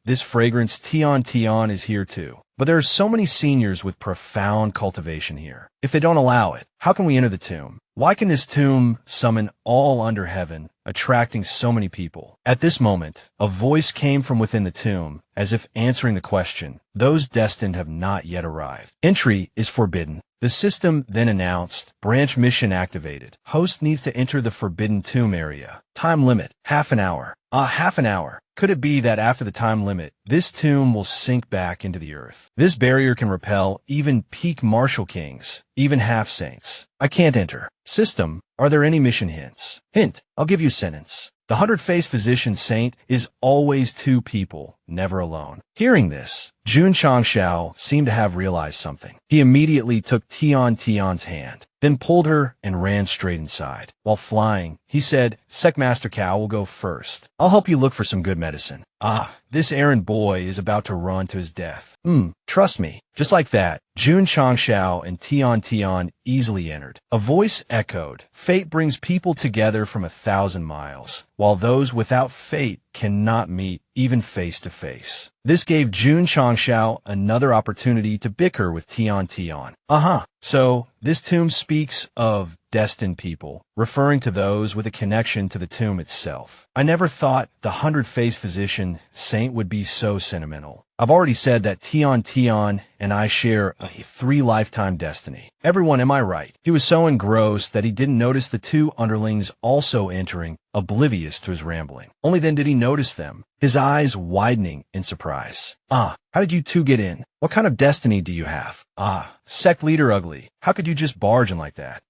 [SPEAKER 1] This fragrance Tian Tian is here too. But there are so many seniors with profound cultivation here. If they don't allow it, how can we enter the tomb? Why can this tomb summon all under heaven, attracting so many people?" At this moment, a voice came from within the tomb, as if answering the question. Those destined have not yet arrived. Entry is forbidden. The system then announced, branch mission activated. Host needs to enter the forbidden tomb area. Time limit, half an hour. Half an hour. Could it be that after the time limit, this tomb will sink back into the earth? This barrier can repel even peak martial kings, even half-saints. I can't enter. System, are there any mission hints? Hint, I'll give you a sentence. The 100-faced physician saint is always 2 people, never alone. Hearing this, Jun Changshao seemed to have realized something. He immediately took Tian Tian's hand, then pulled her and ran straight inside. While flying, he said, "Secmaster Cow will go first. I'll help you look for some good medicine." This errand boy is about to run to his death. Trust me. Just like that, Jun Changshao and Tian Tian easily entered. A voice echoed, "Fate brings people together from 1,000 miles, while those without fate cannot meet even face to face." This gave Jun Changshao another opportunity to bicker with Tian Tian. So, this tomb speaks of destined people, referring to those with a connection to the tomb itself. I never thought the 100-faced physician saint would be so sentimental. I've already said that Tion and I share a 3-lifetime destiny. Everyone, am I right? He was so engrossed that he didn't notice the two underlings also entering, oblivious to his rambling. Only then did he notice them, his eyes widening in surprise. Ah, how did you two get in? What kind of destiny do you have? Ah, sect leader ugly. How could you just barge in like that?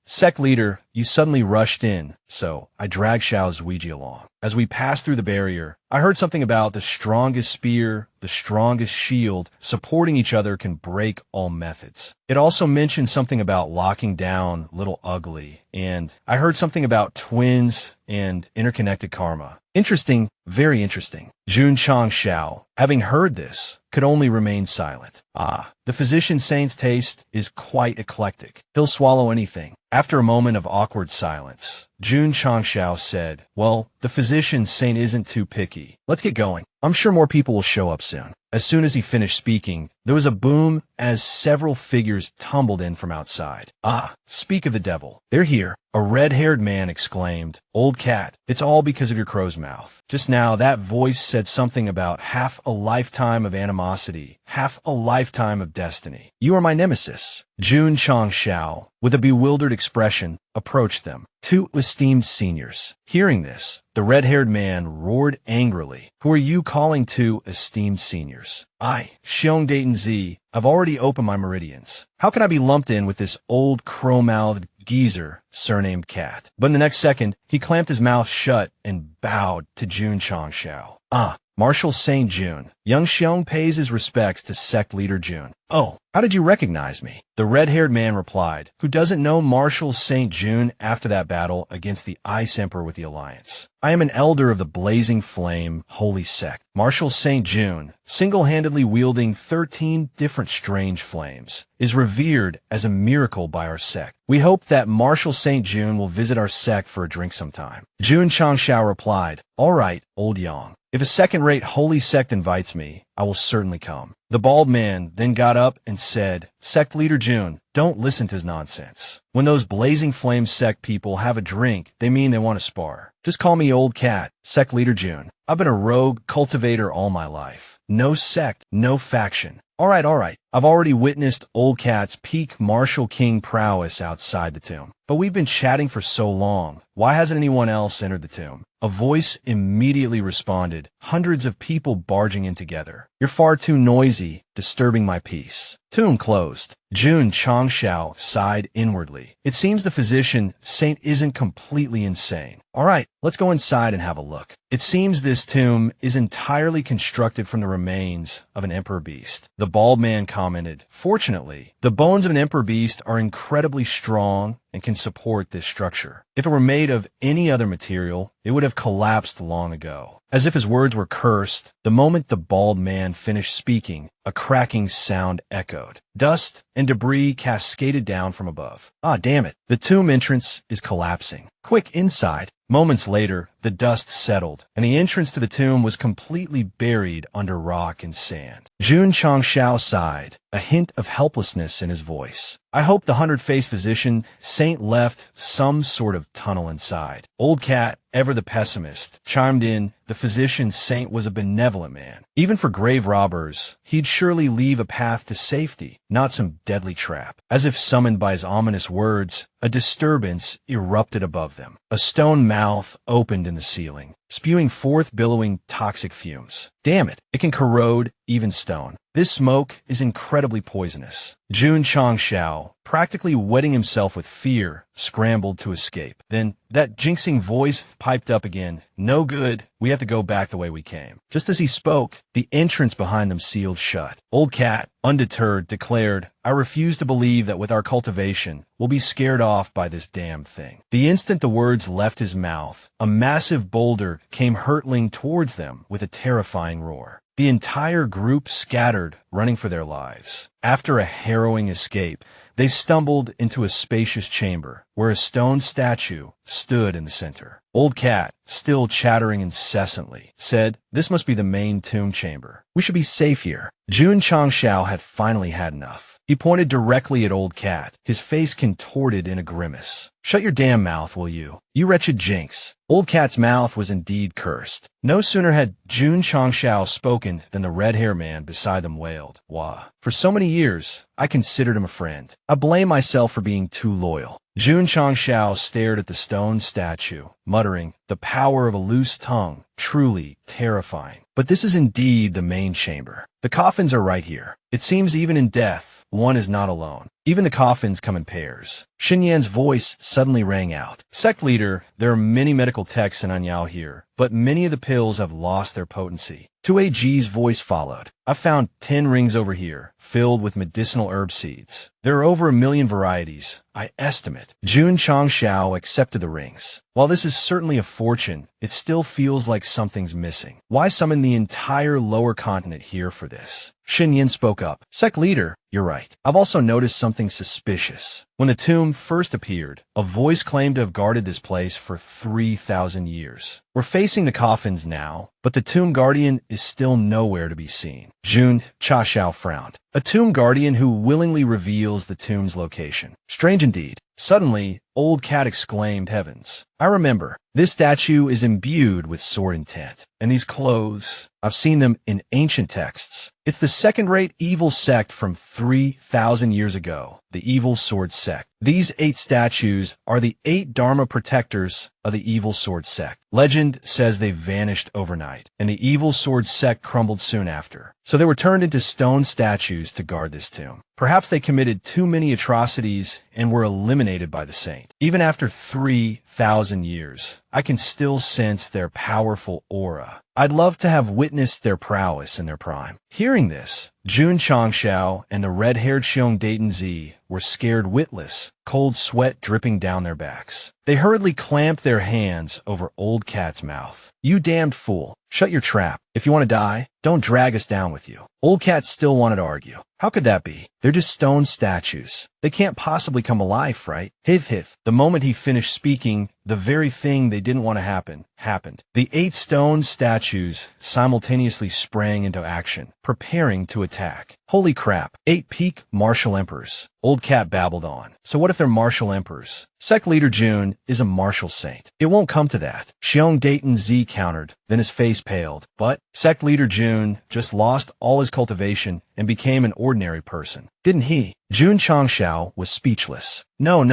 [SPEAKER 1] Sect leader, you suddenly rushed in, so I dragged Xiao's Ouija along. As we passed through the barrier, I heard something about the strongest spear, the strongest shield, supporting each other can break all methods. It also mentioned something about locking down little ugly, and I heard something about twins and interconnected karma. Interesting, very interesting. Jun Changxiao, having heard this, could only remain silent. Ah, the physician saint's taste is quite eclectic. He'll swallow anything. After a moment of awkward silence, Jun Changxiao said, well, the physician saint isn't too picky. Let's get going. I'm sure more people will show up soon. As soon as he finished speaking, there was a boom as several figures tumbled in from outside. Ah, speak of the devil. They're here. A red-haired man exclaimed, Old cat, it's all because of your crow's mouth. Just now, that voice said something about half a lifetime of animosity, half a lifetime of destiny. You are my nemesis. Jun Changxiao, with a bewildered expression, approached them. Two esteemed seniors. Hearing this, the red-haired man roared angrily. Who are you calling two esteemed seniors? I, Xiong Dayton Z, I've already opened my meridians. How can I be lumped in with this old crow-mouthed geezer surnamed Cat? But in the next second, he clamped his mouth shut and bowed to Jun Changxiao. Ah, Marshal St. Jun. Young Xiong pays his respects to sect leader Jun. Oh, how did you recognize me? The red-haired man replied, who doesn't know Marshal St. Jun after that battle against the Ice Emperor with the Alliance. I am an elder of the Blazing Flame Holy Sect. Marshal St. Jun, single-handedly wielding 13 different strange flames, is revered as a miracle by our sect. We hope that Marshal St. Jun will visit our sect for a drink sometime. Jun Changxiao replied, all right, old Yang. If a second-rate holy sect invites me, I will certainly come. The bald man then got up and said, Sect leader Jun, don't listen to his nonsense. When those Blazing Flame sect people have a drink, they mean they want to spar. Just call me Old Cat, sect leader Jun. I've been a rogue cultivator all my life. No sect, no faction. All right. I've already witnessed Old Cat's peak martial king prowess outside the tomb. But we've been chatting for so long. Why hasn't anyone else entered the tomb? A voice immediately responded, hundreds of people barging in together. You're far too noisy, disturbing my peace. Tomb closed. Jun Changxiao sighed inwardly. It seems the physician saint isn't completely insane. All right, let's go inside and have a look. It seems this tomb is entirely constructed from the remains of an emperor beast. The bald man commented, fortunately, the bones of an emperor beast are incredibly strong and can support this structure. If it were made of any other material, it would have collapsed long ago. As if his words were cursed, the moment the bald man finished speaking, a cracking sound echoed. Dust and debris cascaded down from above. Ah, damn it. The tomb entrance is collapsing. Quick, inside. Moments later, the dust settled, and the entrance to the tomb was completely buried under rock and sand. Jun Changxiao sighed, a hint of helplessness in his voice. I hope the 100-faced physician saint left some sort of tunnel inside. Old Cat, ever the pessimist, chimed in, the physician saint was a benevolent man. Even for grave robbers, he'd surely leave a path to safety, not some deadly trap. As if summoned by his ominous words, a disturbance erupted above them. A stone mouth opened in the ceiling, spewing forth billowing toxic fumes. Damn it, it can corrode even stone. This smoke is incredibly poisonous. Jun Changxiao, practically wetting himself with fear, scrambled to escape. Then that jinxing voice piped up again. No good, we have to go back the way we came. Just as he spoke, the entrance behind them sealed shut. Old Cat, undeterred, declared, I refuse to believe that with our cultivation, we'll be scared off by this damn thing. The instant the words left his mouth, a massive boulder came hurtling towards them with a terrifying roar. The entire group scattered, running for their lives. After a harrowing escape, they stumbled into a spacious chamber, where a stone statue stood in the center. Old Cat, still chattering incessantly, said, "This must be the main tomb chamber. We should be safe here." Jun Changshao had finally had enough. He pointed directly at Old Cat, his face contorted in a grimace. "Shut your damn mouth, will you? You wretched jinx." Old Cat's mouth was indeed cursed. No sooner had Jun Changshao spoken than the red-haired man beside them wailed, "Wah. For so many years, I considered him a friend. I blame myself for being too loyal." Jun Changshao stared at the stone statue, muttering, "The power of a loose tongue, truly terrifying. But this is indeed the main chamber. The coffins are right here. It seems even in death, one is not alone. Even the coffins come in pairs." Xin Yan's voice suddenly rang out. "Sect leader, there are many medical texts in Anyao here, but many of the pills have lost their potency." Tue Ji's voice followed. "I found 10 rings over here, filled with medicinal herb seeds. There are over 1,000,000 varieties, I estimate." Jun Changshao accepted the rings. "While this is certainly a fortune, it still feels like something's missing. Why summon the entire lower continent here for this?" Xin Yan spoke up. "Sect leader, you're right. I've also noticed something suspicious. When the tomb first appeared, a voice claimed to have guarded this place for 3,000 years. We're facing the coffins now, but the tomb guardian is still nowhere to be seen." Jun Changshao frowned. "A tomb guardian who willingly reveals the tomb's location. Strange indeed." Suddenly, Old Cat exclaimed, "Heavens! I remember. This statue is imbued with sword intent. And these clothes, I've seen them in ancient texts. It's the second-rate evil sect from 3,000 years ago, the Evil Sword Sect. These 8 statues are the 8 Dharma protectors of the Evil Sword Sect. Legend says they vanished overnight, and the Evil Sword Sect crumbled soon after. So they were turned into stone statues to guard this tomb. Perhaps they committed too many atrocities and were eliminated by the saint. Even after 3,000 years, I can still sense their powerful aura. I'd love to have witnessed their prowess in their prime." Hearing this, Jun Changshao and the red-haired Xiong Dayton Z were scared witless, cold sweat dripping down their backs. They hurriedly clamped their hands over Old Cat's mouth. "You damned fool. Shut your trap. If you want to die, don't drag us down with you." Old Cat still wanted to argue. "How could that be? They're just stone statues. They can't possibly come alive, right?" Hith. The moment he finished speaking, the very thing they didn't want to happen, happened. The 8 stone statues simultaneously sprang into action, preparing to attack. "Holy crap, 8 peak martial emperors." Old Cat babbled on. "So what if they're martial emperors? Sect leader Jun is a martial saint. It won't come to that." Xiong Dayton Z countered, then his face paled. "But sect leader Jun just lost all his cultivation and became an ordinary person, didn't he?" Jun Changshao was speechless. No.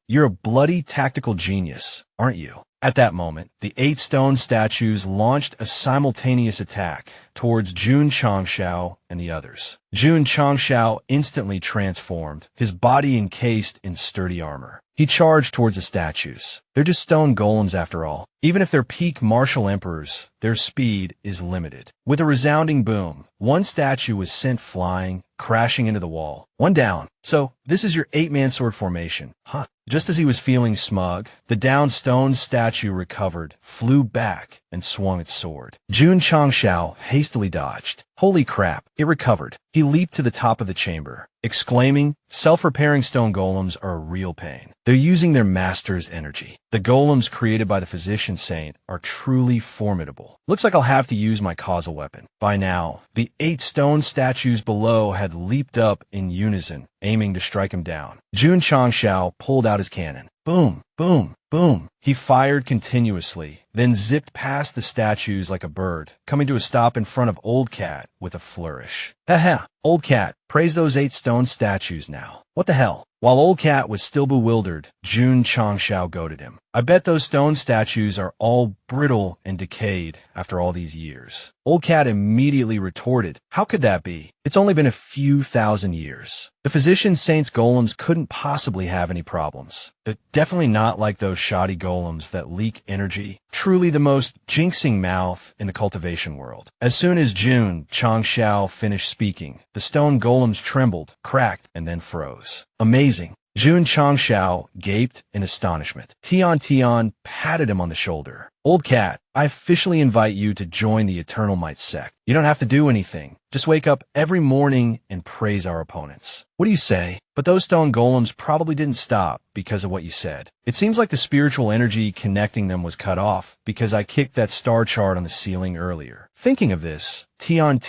[SPEAKER 1] You're a bloody tactical genius, aren't you?" At that moment, the 8 stone statues launched a simultaneous attack towards Jun Changshao and the others. Jun Changshao instantly transformed, his body encased in sturdy armor. He charged towards the statues. They're just stone golems after all. Even if they're peak martial emperors, their speed is limited. With a resounding boom, one statue was sent flying, crashing into the wall. One down. "So, this is your 8-man sword formation, huh?" Just as he was feeling smug, the downed stone statue recovered, flew back, and swung its sword. Jun Changshao hastily dodged. Holy crap, it recovered. He leaped to the top of the chamber, exclaiming, "Self-repairing stone golems are a real pain. They're using their master's energy. The golems created by the physician saint are truly formidable. Looks like I'll have to use my causal weapon." By now, the 8 stone statues below had leaped up in unison, aiming to strike him down. Jun Changshao pulled out his cannon. Boom, boom, boom. He fired continuously, then zipped past the statues like a bird, coming to a stop in front of Old Cat with a flourish. "Ha! Old Cat, praise those 8 stone statues now. What the hell?" While Old Cat was still bewildered, Jun Changshao goaded him. "I bet those stone statues are all brittle and decayed after all these years." Old Cat immediately retorted, "How could that be? It's only been a few thousand years. The physician saint's golems couldn't possibly have any problems. They're definitely not like those shoddy golems that leak energy. Truly the most jinxing mouth in the cultivation world." As soon as Jun Changshao finished speaking, the stone golems trembled, cracked, and then froze. "Amazing. Jun Changshao gaped in astonishment. Tian patted him on the shoulder. Old cat, I officially invite you to join the Eternal Might sect. You don't have to do anything. Just wake up every morning and praise our opponents. What do you say? But those stone golems probably didn't stop because of what you said. It seems like the spiritual energy connecting them was cut off because I kicked that star chart on the ceiling earlier. Thinking of this, Tian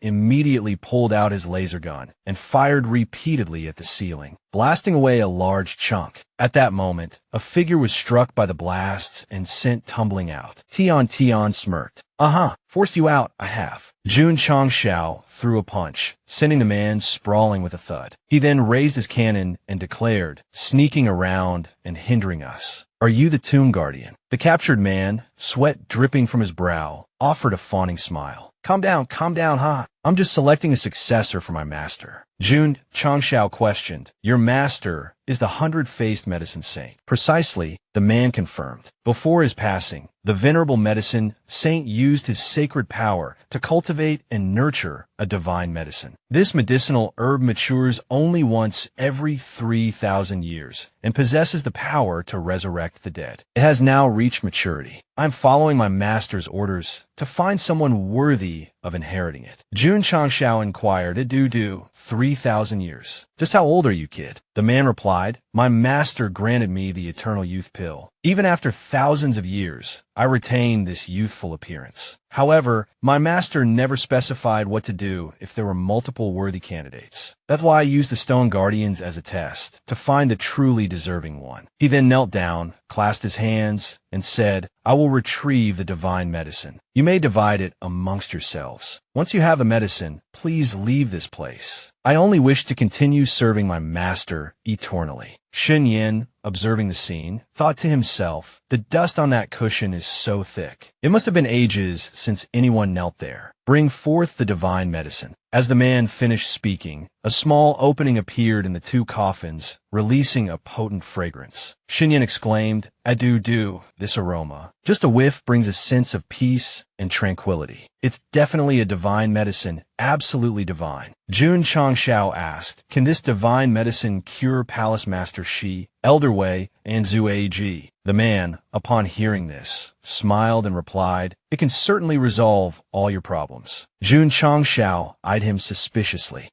[SPEAKER 1] immediately pulled out his laser gun and fired repeatedly at the ceiling, blasting away a large chunk. At that moment, a figure was struck by the blasts and sent tumbling out. Tian smirked. Forced you out, I have. Jun Changshao threw a punch, sending the man sprawling with a thud. He then raised his cannon and declared, sneaking around and hindering us. Are you the Tomb Guardian? The captured man, sweat dripping from his brow, offered a fawning smile. Calm down, ha. I'm just selecting a successor for my master. Jun Changshao questioned. Your master is the 100-faced medicine saint. Precisely, the man confirmed. Before his passing, the venerable medicine saint used his sacred power to cultivate and nurture a divine medicine. This medicinal herb matures only once every 3,000 years and possesses the power to resurrect the dead. It has now reached maturity. I'm following my master's orders to find someone worthy of inheriting it. Jun Changshao inquired, 3,000 years. Just how old are you, kid? The man replied, my master granted me the eternal youth pill. Even after thousands of years, I retain this youthful appearance. However, my master never specified what to do if there were multiple worthy candidates. That's why I used the Stone Guardians as a test, to find the truly deserving one. He then knelt down, clasped his hands, and said, I will retrieve the divine medicine. You may divide it amongst yourselves. Once you have a medicine, please leave this place. I only wish to continue serving my master eternally. Shen Yin, observing the scene, thought to himself, the dust on that cushion is so thick. It must have been ages since anyone knelt there. Bring forth the divine medicine. As the man finished speaking, a small opening appeared in the two coffins, releasing a potent fragrance. Shen Yin exclaimed, Adu, this aroma. Just a whiff brings a sense of peace and tranquility. It's definitely a divine medicine, absolutely divine. Jun Changshao asked, can this divine medicine cure Palace Master Shi, Elder Wei, and Zue Ji? The man, upon hearing this, smiled and replied, it can certainly resolve all your problems. Jun Changshao eyed him suspiciously.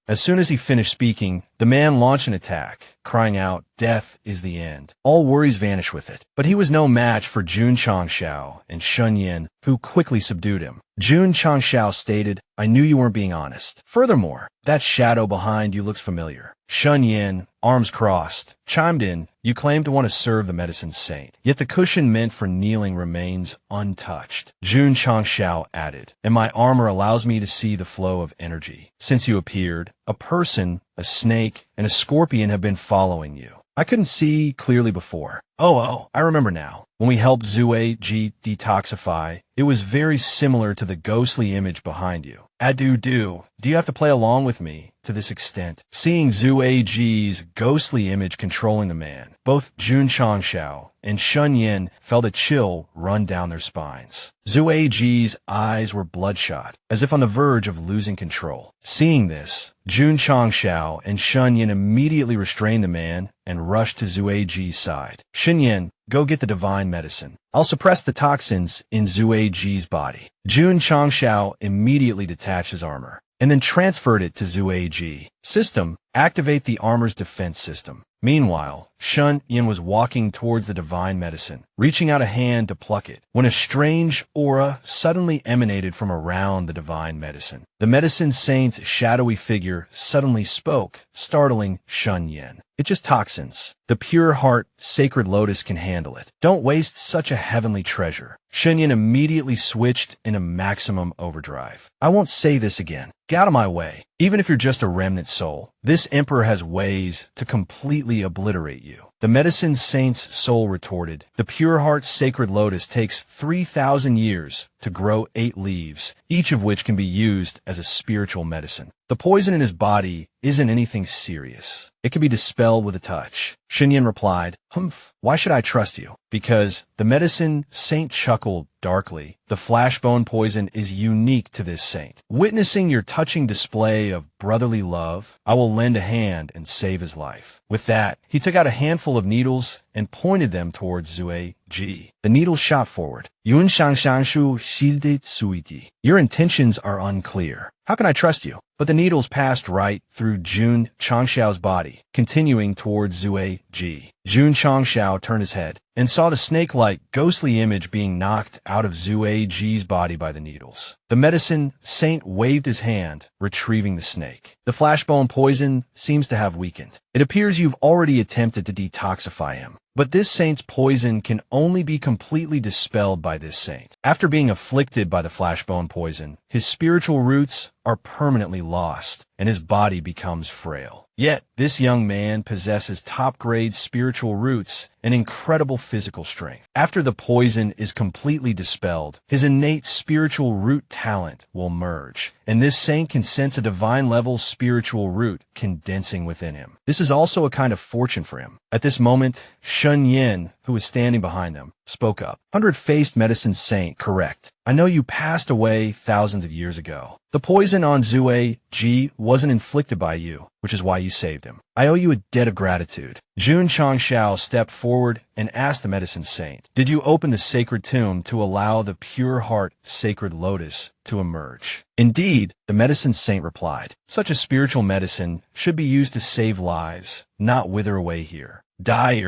[SPEAKER 1] As soon as he finished speaking, the man launched an attack, crying out, death is the end. All worries vanished with it. But he was no match for Jun Changshao and Shen Yin, who quickly subdued him. Jun Changshao stated, I knew you weren't being honest. Furthermore, that shadow behind you looks familiar. Shen Yin, arms crossed, chimed in, you claim to want to serve the medicine saint, yet the cushion meant for kneeling remains untouched. Jun Changshao added, and my armor allows me to see the flow of energy. Since you appeared, a person, a snake, and a scorpion have been following you. I couldn't see clearly before. Oh, I remember now. When we helped Zue Ji detoxify, it was very similar to the ghostly image behind you. Adu, do you have to play along with me to this extent? Seeing Zue Ji's ghostly image controlling the man, both Jun Changshao and Shen Yin felt a chill run down their spines. Zue Ji's eyes were bloodshot, as if on the verge of losing control. Seeing this, Jun Changshao and Shen Yin immediately restrained the man and rushed to Zue Ji's side. Shen Yin, go get the divine medicine. I'll suppress the toxins in Zue Ji's body. Jun Changshao immediately detached his armor and then transferred it to Zue Ji. System, activate the armor's defense system. Meanwhile, Shen Yin was walking towards the divine medicine, reaching out a hand to pluck it, when a strange aura suddenly emanated from around the divine medicine. The medicine saint's shadowy figure suddenly spoke, startling Shen Yin. It's just toxins. The pure heart, sacred lotus can handle it. Don't waste such a heavenly treasure. Shen Yin immediately switched into maximum overdrive. I won't say this again. Get out of my way. Even if you're just a remnant soul, this emperor has ways to completely obliterate you. The medicine saint's soul retorted, the pure heart's sacred lotus takes 3,000 years to grow 8 leaves, each of which can be used as a spiritual medicine. The poison in his body isn't anything serious. It can be dispelled with a touch. Xinyan replied, "Humph, why should I trust you?" "Because," the medicine saint chuckled darkly, "the flashbone poison is unique to this saint. Witnessing your touching display of brotherly love, I will lend a hand and save his life." With that, he took out a handful of needles and pointed them towards Zui Ji. The needles shot forward. "Yun shang shang shu shide suiti. Your intentions are unclear. How can I trust you?" But the needles passed right through Jun Changxiao's body, continuing towards Zui Ji. Jun Changxiao turned his head and saw the snake-like, ghostly image being knocked out of Zui Ji's body by the needles. The medicine saint waved his hand, retrieving the snake. "The flashbone poison seems to have weakened. It appears you've already attempted to detoxify him. But this saint's poison can only be completely dispelled by this saint. After being afflicted by the flashbone poison, his spiritual roots are permanently lost, and his body becomes frail. Yet, this young man possesses top-grade spiritual roots and incredible physical strength. After the poison is completely dispelled, his innate spiritual root talent will merge, and this saint can sense a divine-level spiritual root condensing within him. This is also a kind of fortune for him." At this moment, Shun Yin, who was standing behind them, spoke up. "Hundred-faced medicine saint, correct. I know you passed away thousands of years ago. The poison on Zui Ji wasn't inflicted by you, which is why you saved him. I owe you a debt of gratitude." Jun Changxiao stepped forward and asked the medicine saint, "Did you open the sacred tomb to allow the pure heart sacred lotus to emerge?" "Indeed," the medicine saint replied. "Such a spiritual medicine should be used to save lives, not wither away here. Dai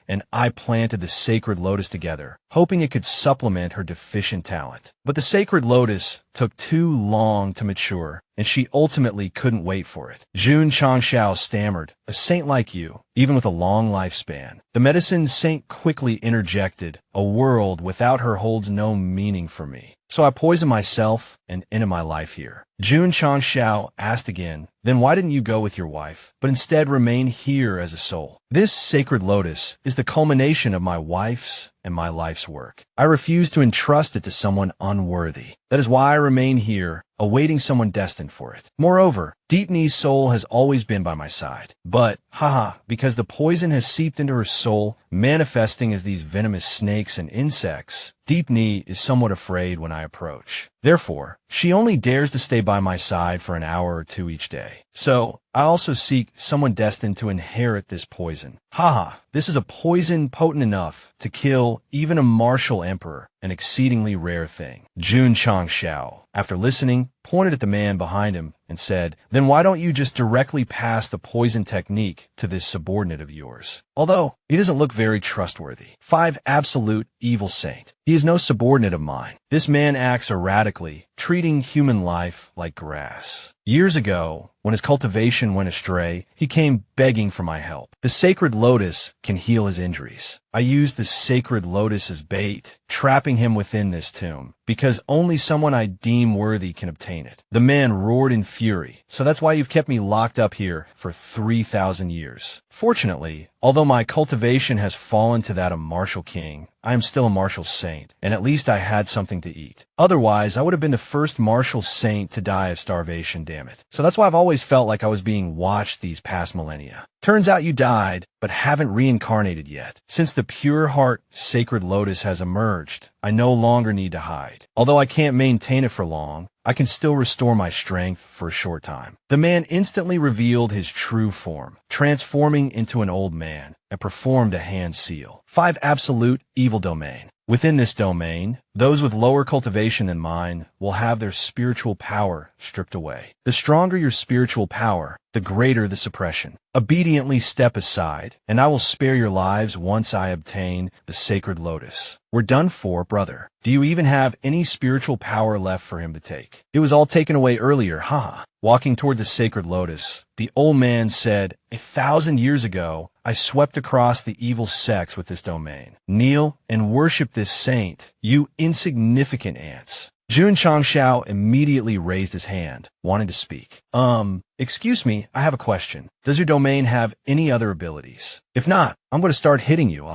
[SPEAKER 1] and I planted the sacred lotus together, hoping it could supplement her deficient talent. But the sacred lotus took too long to mature, and she ultimately couldn't wait for it." Jun Changxiao stammered, "A saint like you, even with a long lifespan." The medicine saint quickly interjected, "A world without her holds no meaning for me. So I poison myself and end my life here." Jun Changxiao asked again, "Then why didn't you go with your wife, but instead remain here as a soul? This sacred lotus is the culmination of my wife's and my life's work. I refuse to entrust it to someone unworthy. That is why I remain here, awaiting someone destined for it. Moreover, Deep Knee's soul has always been by my side. But, because the poison has seeped into her soul, manifesting as these venomous snakes and insects, Deep Knee is somewhat afraid when I approach. Therefore, she only dares to stay by my side for an hour or two each day. So, I also seek someone destined to inherit this poison. This is a poison potent enough to kill even a martial emperor, an exceedingly rare thing." Jun Changxiao, after listening, pointed at the man behind him and said, "Then why don't you just directly pass the poison technique to this subordinate of yours? Although, he doesn't look very trustworthy. 5 absolute evil saint. He is no subordinate of mine. This man acts erratically, treating human life like grass. Years ago, when his cultivation went astray, he came begging for my help. The sacred lotus can heal his injuries. I used the sacred lotus as bait, trapping him within this tomb, because only someone I deem worthy can obtain it." The man roared in fury, "So that's why you've kept me locked up here for 3,000 years. Fortunately, although my cultivation has fallen to that of martial king, I am still a martial saint, and at least I had something to eat. Otherwise, I would have been the first martial saint to die of starvation, damn it. So that's why I've always felt like I was being watched these past millennia. Turns out you died, but haven't reincarnated yet. Since the pure heart sacred lotus has emerged, I no longer need to hide. Although I can't maintain it for long, I can still restore my strength for a short time." The man instantly revealed his true form, transforming into an old man, and performed a hand seal. 5 absolute evil domain. Within this domain, those with lower cultivation than mine will have their spiritual power stripped away. The stronger your spiritual power, the greater the suppression. Obediently step aside, and I will spare your lives once I obtain the sacred lotus. We're done for, brother. Do you even have any spiritual power left for him to take? It was all taken away earlier, Walking toward the sacred lotus, the old man said, 1,000 years ago, I swept across the evil sects with this domain. Kneel and worship this saint, you insignificant ants." Jun Changxiao immediately raised his hand, wanting to speak. Excuse me, I have a question. Does your domain have any other abilities? If not, I'm going to start hitting you,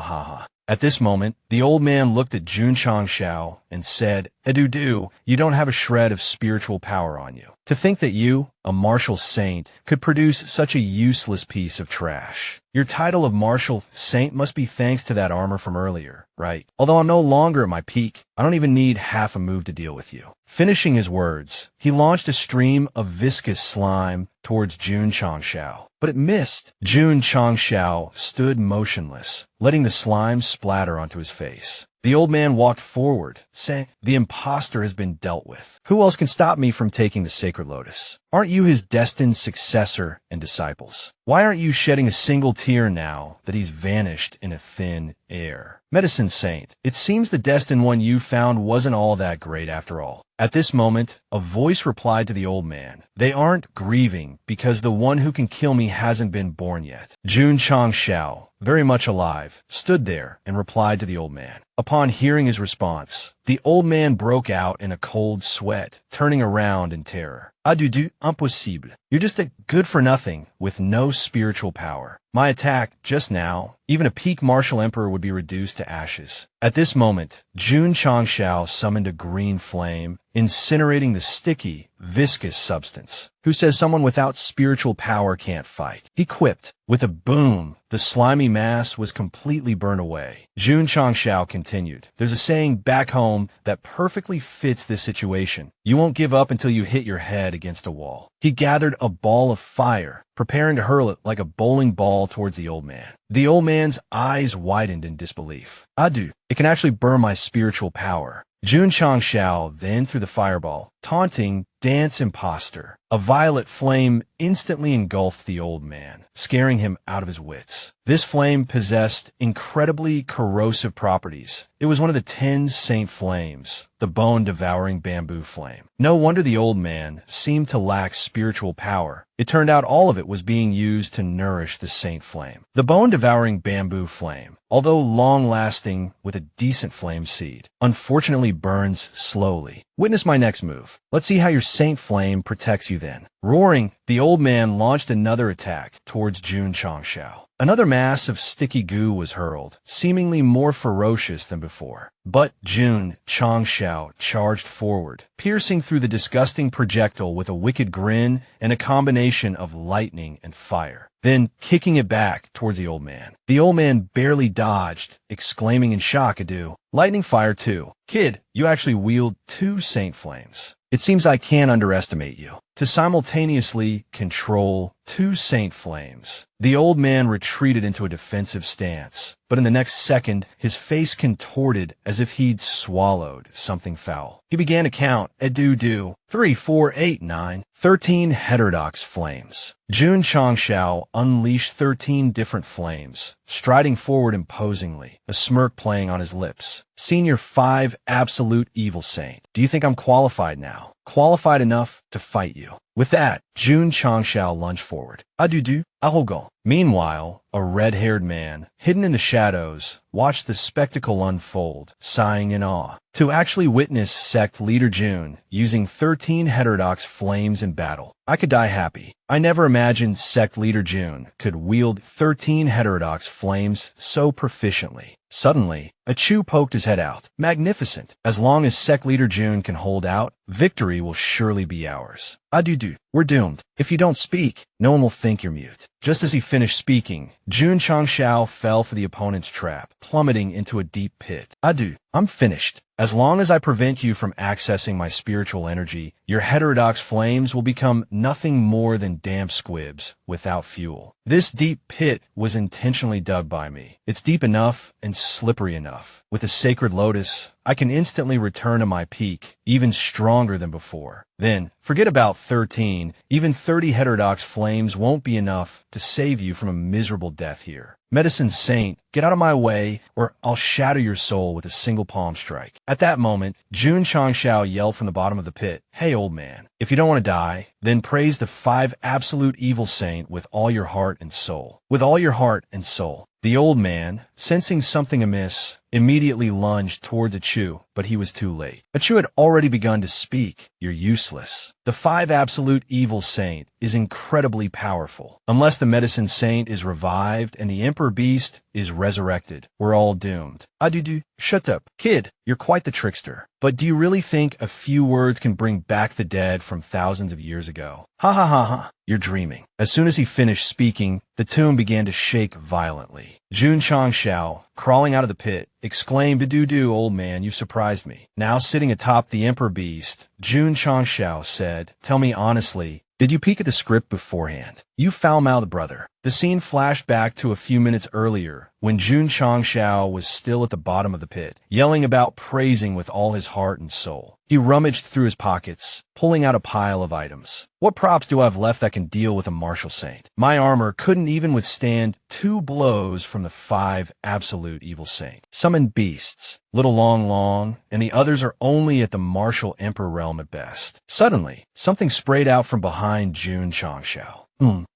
[SPEAKER 1] At this moment, the old man looked at Jun Changxiao and said, "Edudu, you don't have a shred of spiritual power on you. To think that you, a martial saint, could produce such a useless piece of trash. Your title of martial saint must be thanks to that armor from earlier, right? Although I'm no longer at my peak, I don't even need half a move to deal with you. Finishing his words, he launched a stream of viscous slime towards Jun Changshao. But it missed. Jun Changshao stood motionless, letting the slime splatter onto his face. The old man walked forward, saying, "The impostor has been dealt with. Who else can stop me from taking the sacred lotus? Aren't you his destined successor and disciples? Why aren't you shedding a single tear now that he's vanished in a thin air? Medicine Saint, it seems the destined one you found wasn't all that great after all." At this moment, a voice replied to the old man, "They aren't grieving because the one who can kill me hasn't been born yet." Jun Changshao, very much alive, stood there and replied to the old man. Upon hearing his response, the old man broke out in a cold sweat, turning around in terror. "Du impossible. You're just a good-for-nothing with no spiritual power. My attack, just now, even a peak martial emperor would be reduced to ashes." At this moment, Jun Changshao summoned a green flame, incinerating the sticky, viscous substance. Who says someone without spiritual power can't fight? He quipped. With a boom, the slimy mass was completely burned away. Jun Changshao continued, "There's a saying back home that perfectly fits this situation. You won't give up until you hit your head against a wall." He gathered a ball of fire, preparing to hurl it like a bowling ball towards the old man. The old man's eyes widened in disbelief. It can actually burn my spiritual power." Jun Changshao then threw the fireball, taunting, "Dance, imposter." A violet flame instantly engulfed the old man, scaring him out of his wits. This flame possessed incredibly corrosive properties. It was one of the 10 saint flames, the bone-devouring bamboo flame. No wonder the old man seemed to lack spiritual power. It turned out all of it was being used to nourish the saint flame. The bone-devouring bamboo flame, although long-lasting with a decent flame seed, unfortunately burns slowly. Witness my next move. Let's see how your saint flame protects you then. Roaring, the old man launched another attack towards Jun Changshao. Another mass of sticky goo was hurled, seemingly more ferocious than before. But Jun Changshao charged forward, piercing through the disgusting projectile with a wicked grin and a combination of lightning and fire, then kicking it back towards the old man. The old man barely dodged, exclaiming in shock, "Lightning fire too. Kid, you actually wield 2 saint flames. It seems I can't underestimate you." To simultaneously control 2 saint flames, the old man retreated into a defensive stance, but in the next second, his face contorted as if he'd swallowed something foul. He began to count, 3, 4, 8, 9, 13 heterodox flames. Jun Changshao unleashed 13 different flames, striding forward imposingly, a smirk playing on his lips. "Senior 5 absolute evil saint. Do you think I'm qualified now? Qualified enough to fight you?" With that, Jun Changshao lunged forward. Arrogant. Meanwhile, a red-haired man, hidden in the shadows, watched the spectacle unfold, sighing in awe. To actually witness sect leader Jun using 13 heterodox flames in battle, I could die happy. I never imagined sect leader Jun could wield 13 heterodox flames so proficiently. Suddenly, a Chu poked his head out. "Magnificent. As long as sect leader Jun can hold out, victory will surely be ours." We're doomed. If you don't speak, no one will think you're mute." Just as he finished speaking, Jun Changshao fell for the opponent's trap, plummeting into a deep pit. I'm finished. As long as I prevent you from accessing my spiritual energy, your heterodox flames will become nothing more than damp squibs without fuel. This deep pit was intentionally dug by me. It's deep enough and slippery enough. With the sacred lotus, I can instantly return to my peak, even stronger than before. Then, forget about 13, even 30 heterodox flames won't be enough to save you from a miserable death here. Medicine Saint, get out of my way, or I'll shatter your soul with a single palm strike. At that moment, Jun Changshao yelled from the bottom of the pit, "Hey, old man, if you don't want to die, then praise the 5 absolute evil saint with all your heart and soul." With all your heart and soul. The old man, sensing something amiss, immediately lunged towards Achu, but he was too late. Achu had already begun to speak. "You're useless." The 5 absolute evil saint is incredibly powerful. Unless the medicine saint is revived and the emperor beast is resurrected, we're all doomed. Adudu, shut up. Kid, you're quite the trickster. But do you really think a few words can bring back the dead from thousands of years ago? Ha ha ha ha. You're dreaming. As soon as he finished speaking, the tomb began to shake violently. Jun Changshao, crawling out of the pit, exclaimed, "Do, old man, you've surprised me." Now sitting atop the emperor beast, Jun Changshao said, "Tell me honestly, did you peek at the script beforehand? You foul-mouthed brother." The scene flashed back to a few minutes earlier, when Jun Changshao was still at the bottom of the pit, yelling about praising with all his heart and soul. He rummaged through his pockets, pulling out a pile of items. What props do I have left that can deal with a martial saint? My armor couldn't even withstand 2 blows from the 5 absolute evil saint. Summoned beasts, Little Long, and the others are only at the martial emperor realm at best. Suddenly, something sprayed out from behind Jun Changshao.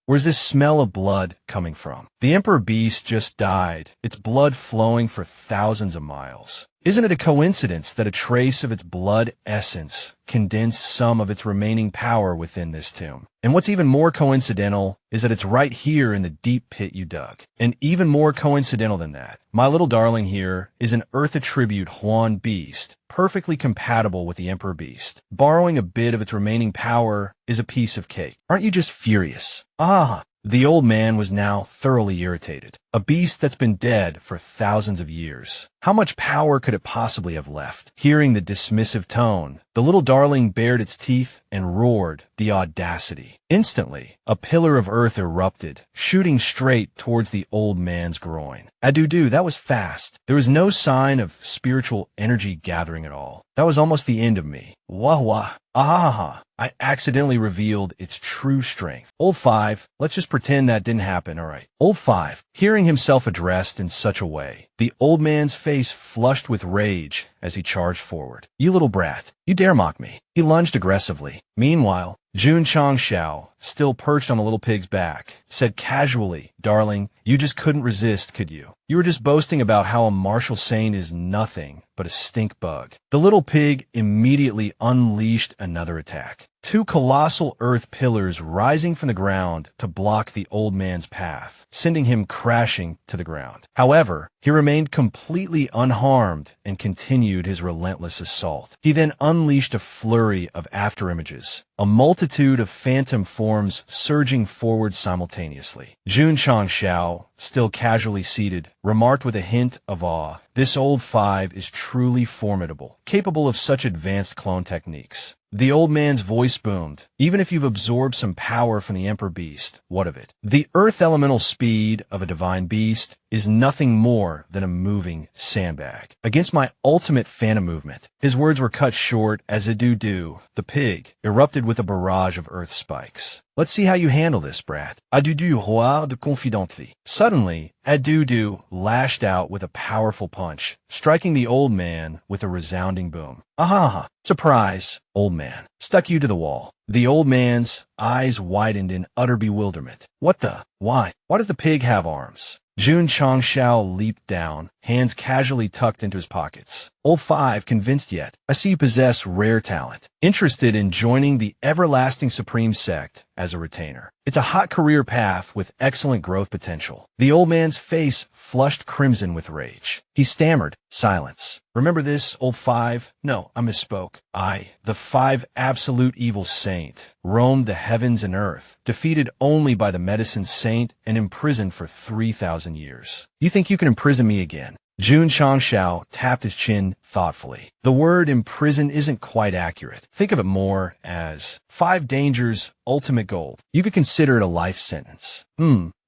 [SPEAKER 1] Where's this smell of blood coming from? The emperor beast just died, its blood flowing for thousands of miles. Isn't it a coincidence that a trace of its blood essence condensed some of its remaining power within this tomb? And what's even more coincidental is that it's right here in the deep pit you dug. And even more coincidental than that, my little darling here is an Earth attribute Huan beast, perfectly compatible with the Emperor Beast. Borrowing a bit of its remaining power is a piece of cake. Aren't you just furious? Ah! The old man was now thoroughly irritated. A beast that's been dead for thousands of years. How much power could it possibly have left? Hearing the dismissive tone, the little darling bared its teeth and roared, the audacity. Instantly, a pillar of earth erupted, shooting straight towards the old man's groin. Adudu, that was fast. There was no sign of spiritual energy gathering at all. That was almost the end of me. Wah. Ahaha. I accidentally revealed its true strength. Old 5, let's just pretend that didn't happen, alright. Old 5, hearing himself addressed in such a way, the old man's face flushed with rage as he charged forward. You little brat, you dare mock me. He lunged aggressively. Meanwhile, Jun Changshao, still perched on the little pig's back, said casually, "Darling, you just couldn't resist, could you? You were just boasting about how a martial saint is nothing but a stink bug." The little pig immediately unleashed another attack. 2 colossal earth pillars rising from the ground to block the old man's path, sending him crashing to the ground. However, he remained completely unharmed and continued his relentless assault. He then unleashed a flurry of afterimages, a multitude of phantom forms surging forward simultaneously. Jun Changshao, still casually seated, remarked with a hint of awe, "This old 5 is truly formidable, capable of such advanced clone techniques." The old man's voice boomed. "Even if you've absorbed some power from the Emperor Beast, what of it? The earth elemental speed of a divine beast is nothing more than a moving sandbag against my ultimate phantom movement." His words were cut short as Adudu, the pig, erupted with a barrage of earth spikes. "Let's see how you handle this, brat." Adudu roared confidently. Suddenly, Adudu lashed out with a powerful punch, striking the old man with a resounding boom. Ahaha! Surprise, old man. Stuck you to the wall. The old man's eyes widened in utter bewilderment. What the? Why? Why does the pig have arms? Jun Changshao leaped down, hands casually tucked into his pockets. "Old 5, convinced yet? I see you possess rare talent. Interested in joining the Everlasting Supreme Sect as a retainer. It's a hot career path with excellent growth potential." The old man's face flushed crimson with rage. He stammered, "Silence. Remember this, old 5? No, I misspoke. I, the 5 absolute evil saint, roamed the heavens and earth, defeated only by the medicine saint and imprisoned for 3,000 years. You think you can imprison me again?" Jun Changshao tapped his chin thoughtfully. The word imprison isn't quite accurate. Think of it more as 5 dangers, ultimate gold. You could consider it a life sentence.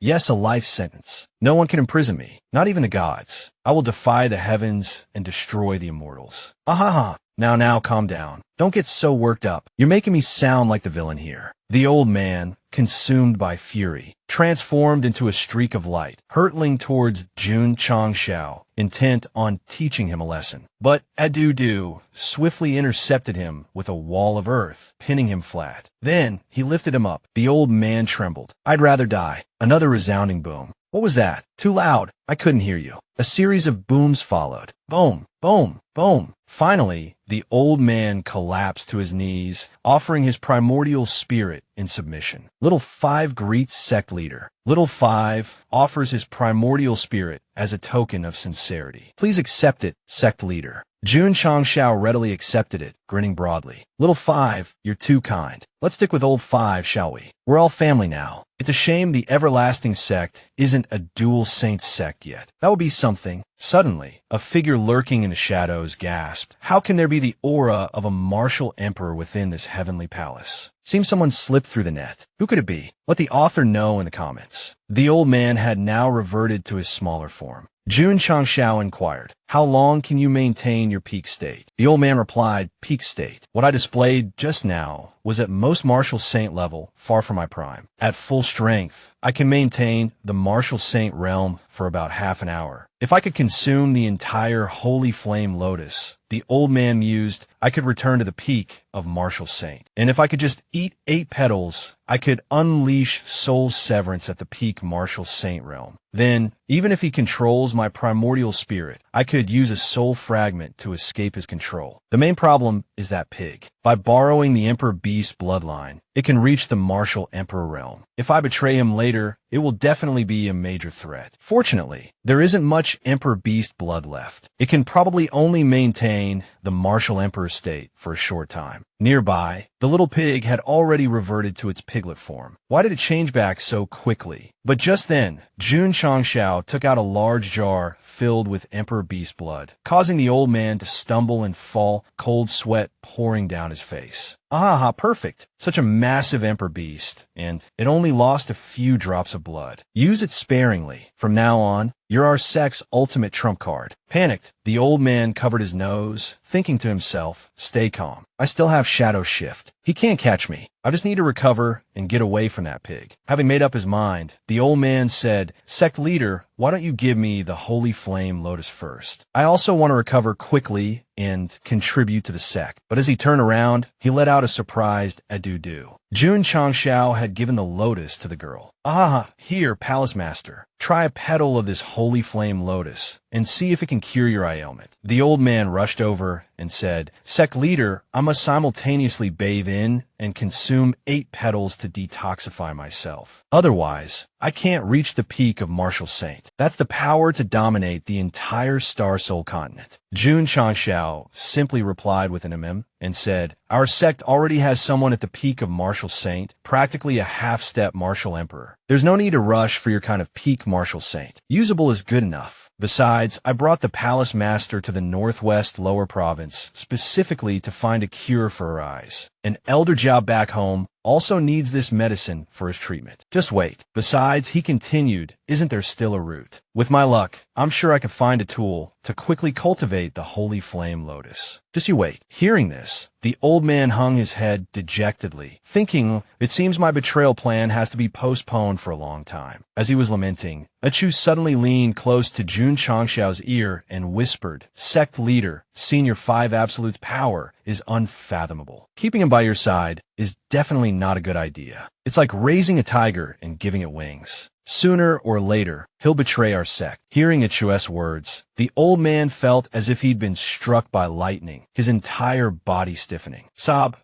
[SPEAKER 1] Yes, a life sentence. No one can imprison me, not even the gods. I will defy the heavens and destroy the immortals. Ahaha. Now, calm down. Don't get so worked up. You're making me sound like the villain here. The old man, consumed by fury, transformed into a streak of light, hurtling towards Jun Changshao, intent on teaching him a lesson. But Adudu swiftly intercepted him with a wall of earth, pinning him flat. Then he lifted him up. The old man trembled. "I'd rather die." Another resounding boom. What was that? Too loud. I couldn't hear you. A series of booms followed. Boom, boom, boom. Finally, the old man collapsed to his knees, offering his primordial spirit in submission. Little 5 greets sect leader. Little 5 offers his primordial spirit as a token of sincerity. Please accept it, sect leader. Jun Changshao readily accepted it, grinning broadly. Little 5, you're too kind. Let's stick with old 5, shall we? We're all family now. It's a shame the everlasting sect isn't a dual saint sect yet. That would be something. Suddenly, a figure lurking in the shadows gasped. How can there be the aura of a martial emperor within this heavenly palace? Seems someone slipped through the net. Who could it be? Let the author know in the comments. The old man had now reverted to his smaller form. Jun Changshao inquired, how long can you maintain your peak state? The old man replied, peak state. What I displayed just now was at most martial saint level, far from my prime. At full strength, I can maintain the martial saint realm for about half an hour. If I could consume the entire holy flame lotus, the old man mused, I could return to the peak of martial saint. And if I could just eat 8 petals, I could unleash soul severance at the peak martial saint realm. Then, even if he controls my primordial spirit, I could use a soul fragment to escape his control. The main problem is that pig. By borrowing the Emperor Beast bloodline, it can reach the martial emperor realm. If I betray him later, it will definitely be a major threat. Fortunately, there isn't much Emperor Beast blood left. It can probably only maintain the martial emperor state for a short time. Nearby, the little pig had already reverted to its piglet form. Why did it change back so quickly? But just then, Jun Changshao took out a large jar filled with Emperor Beast blood, causing the old man to stumble and fall, cold sweat pouring down his face. Ah, perfect. Such a massive Emperor Beast, and it only lost a few drops of blood. Use it sparingly. From now on, you're our sect's ultimate trump card. Panicked, the old man covered his nose, thinking to himself, stay calm. I still have shadow shift. He can't catch me. I just need to recover and get away from that pig. Having made up his mind, the old man said, sect leader, why don't you give me the holy flame lotus first? I also want to recover quickly and contribute to the sect. But as he turned around, he let out a surprised adieu. Jun Changshao had given the lotus to the girl. Ah, here, palace master. Try a petal of this holy flame lotus and see if it can cure your ailment. The old man rushed over and said, sect leader, I must simultaneously bathe in and consume 8 petals to detoxify myself. Otherwise, I can't reach the peak of martial saint. That's the power to dominate the entire Star Soul continent. Jun Changshao simply replied with an and said, our sect already has someone at the peak of martial saint, practically a half-step martial emperor. There's no need to rush for your kind of peak martial saint. Usable is good enough. Besides, I brought the palace master to the northwest lower province specifically to find a cure for her eyes. An elder Jiao back home also needs this medicine for his treatment. Just wait. Besides, he continued, isn't there still a root? With my luck, I'm sure I can find a tool to quickly cultivate the holy flame lotus. Just you wait. Hearing this, the old man hung his head dejectedly, thinking, it seems my betrayal plan has to be postponed for a long time. As he was lamenting, Achu suddenly leaned close to Jun Changshao's ear and whispered, sect leader, Senior 5 Absolute's power is unfathomable. Keeping him by your side is definitely not a good idea. It's like raising a tiger and giving it wings. Sooner or later, he'll betray our sect. Hearing Achu's words, the old man felt as if he'd been struck by lightning, his entire body stiffening. Sob,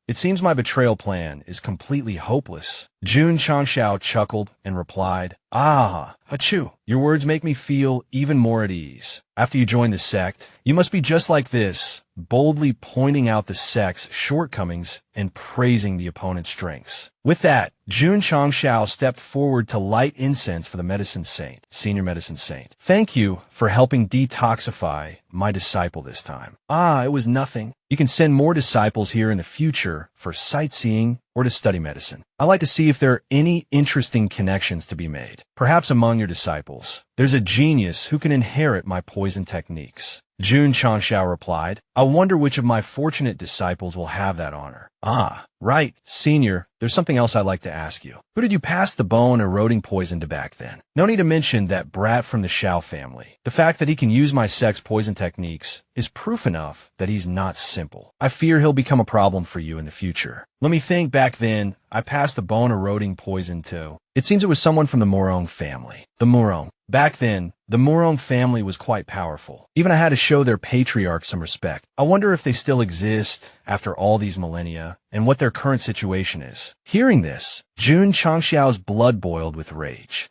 [SPEAKER 1] it seems my betrayal plan is completely hopeless. Jun Changshao chuckled and replied, ah, Achu, your words make me feel even more at ease. After you join the sect, you must be just like this, boldly pointing out the sect's shortcomings and praising the opponent's strengths. With that, Jun Changshao stepped forward to light incense for the medicine saint, senior medicine saint. Thank you for helping detoxify my disciple this time. Ah, it was nothing. You can send more disciples here in the future for sightseeing or to study medicine. I like to see if there are any interesting connections to be made. Perhaps among your disciples, there's a genius who can inherit my poison techniques. Jun Changshao replied, I wonder which of my fortunate disciples will have that honor. Ah, right, senior, there's something else I'd like to ask you. Who did you pass the bone eroding poison to back then? No need to mention that brat from the Shao family. The fact that he can use my sect's poison techniques is proof enough that he's not simple. I fear he'll become a problem for you in the future. Let me think. Back then, I passed the bone-eroding poison too. It seems it was someone from the Murong family. The Murong. Back then, the Murong family was quite powerful. Even I had to show their patriarch some respect. I wonder if they still exist after all these millennia, and what their current situation is. Hearing this, Jun Changxiao's blood boiled with rage.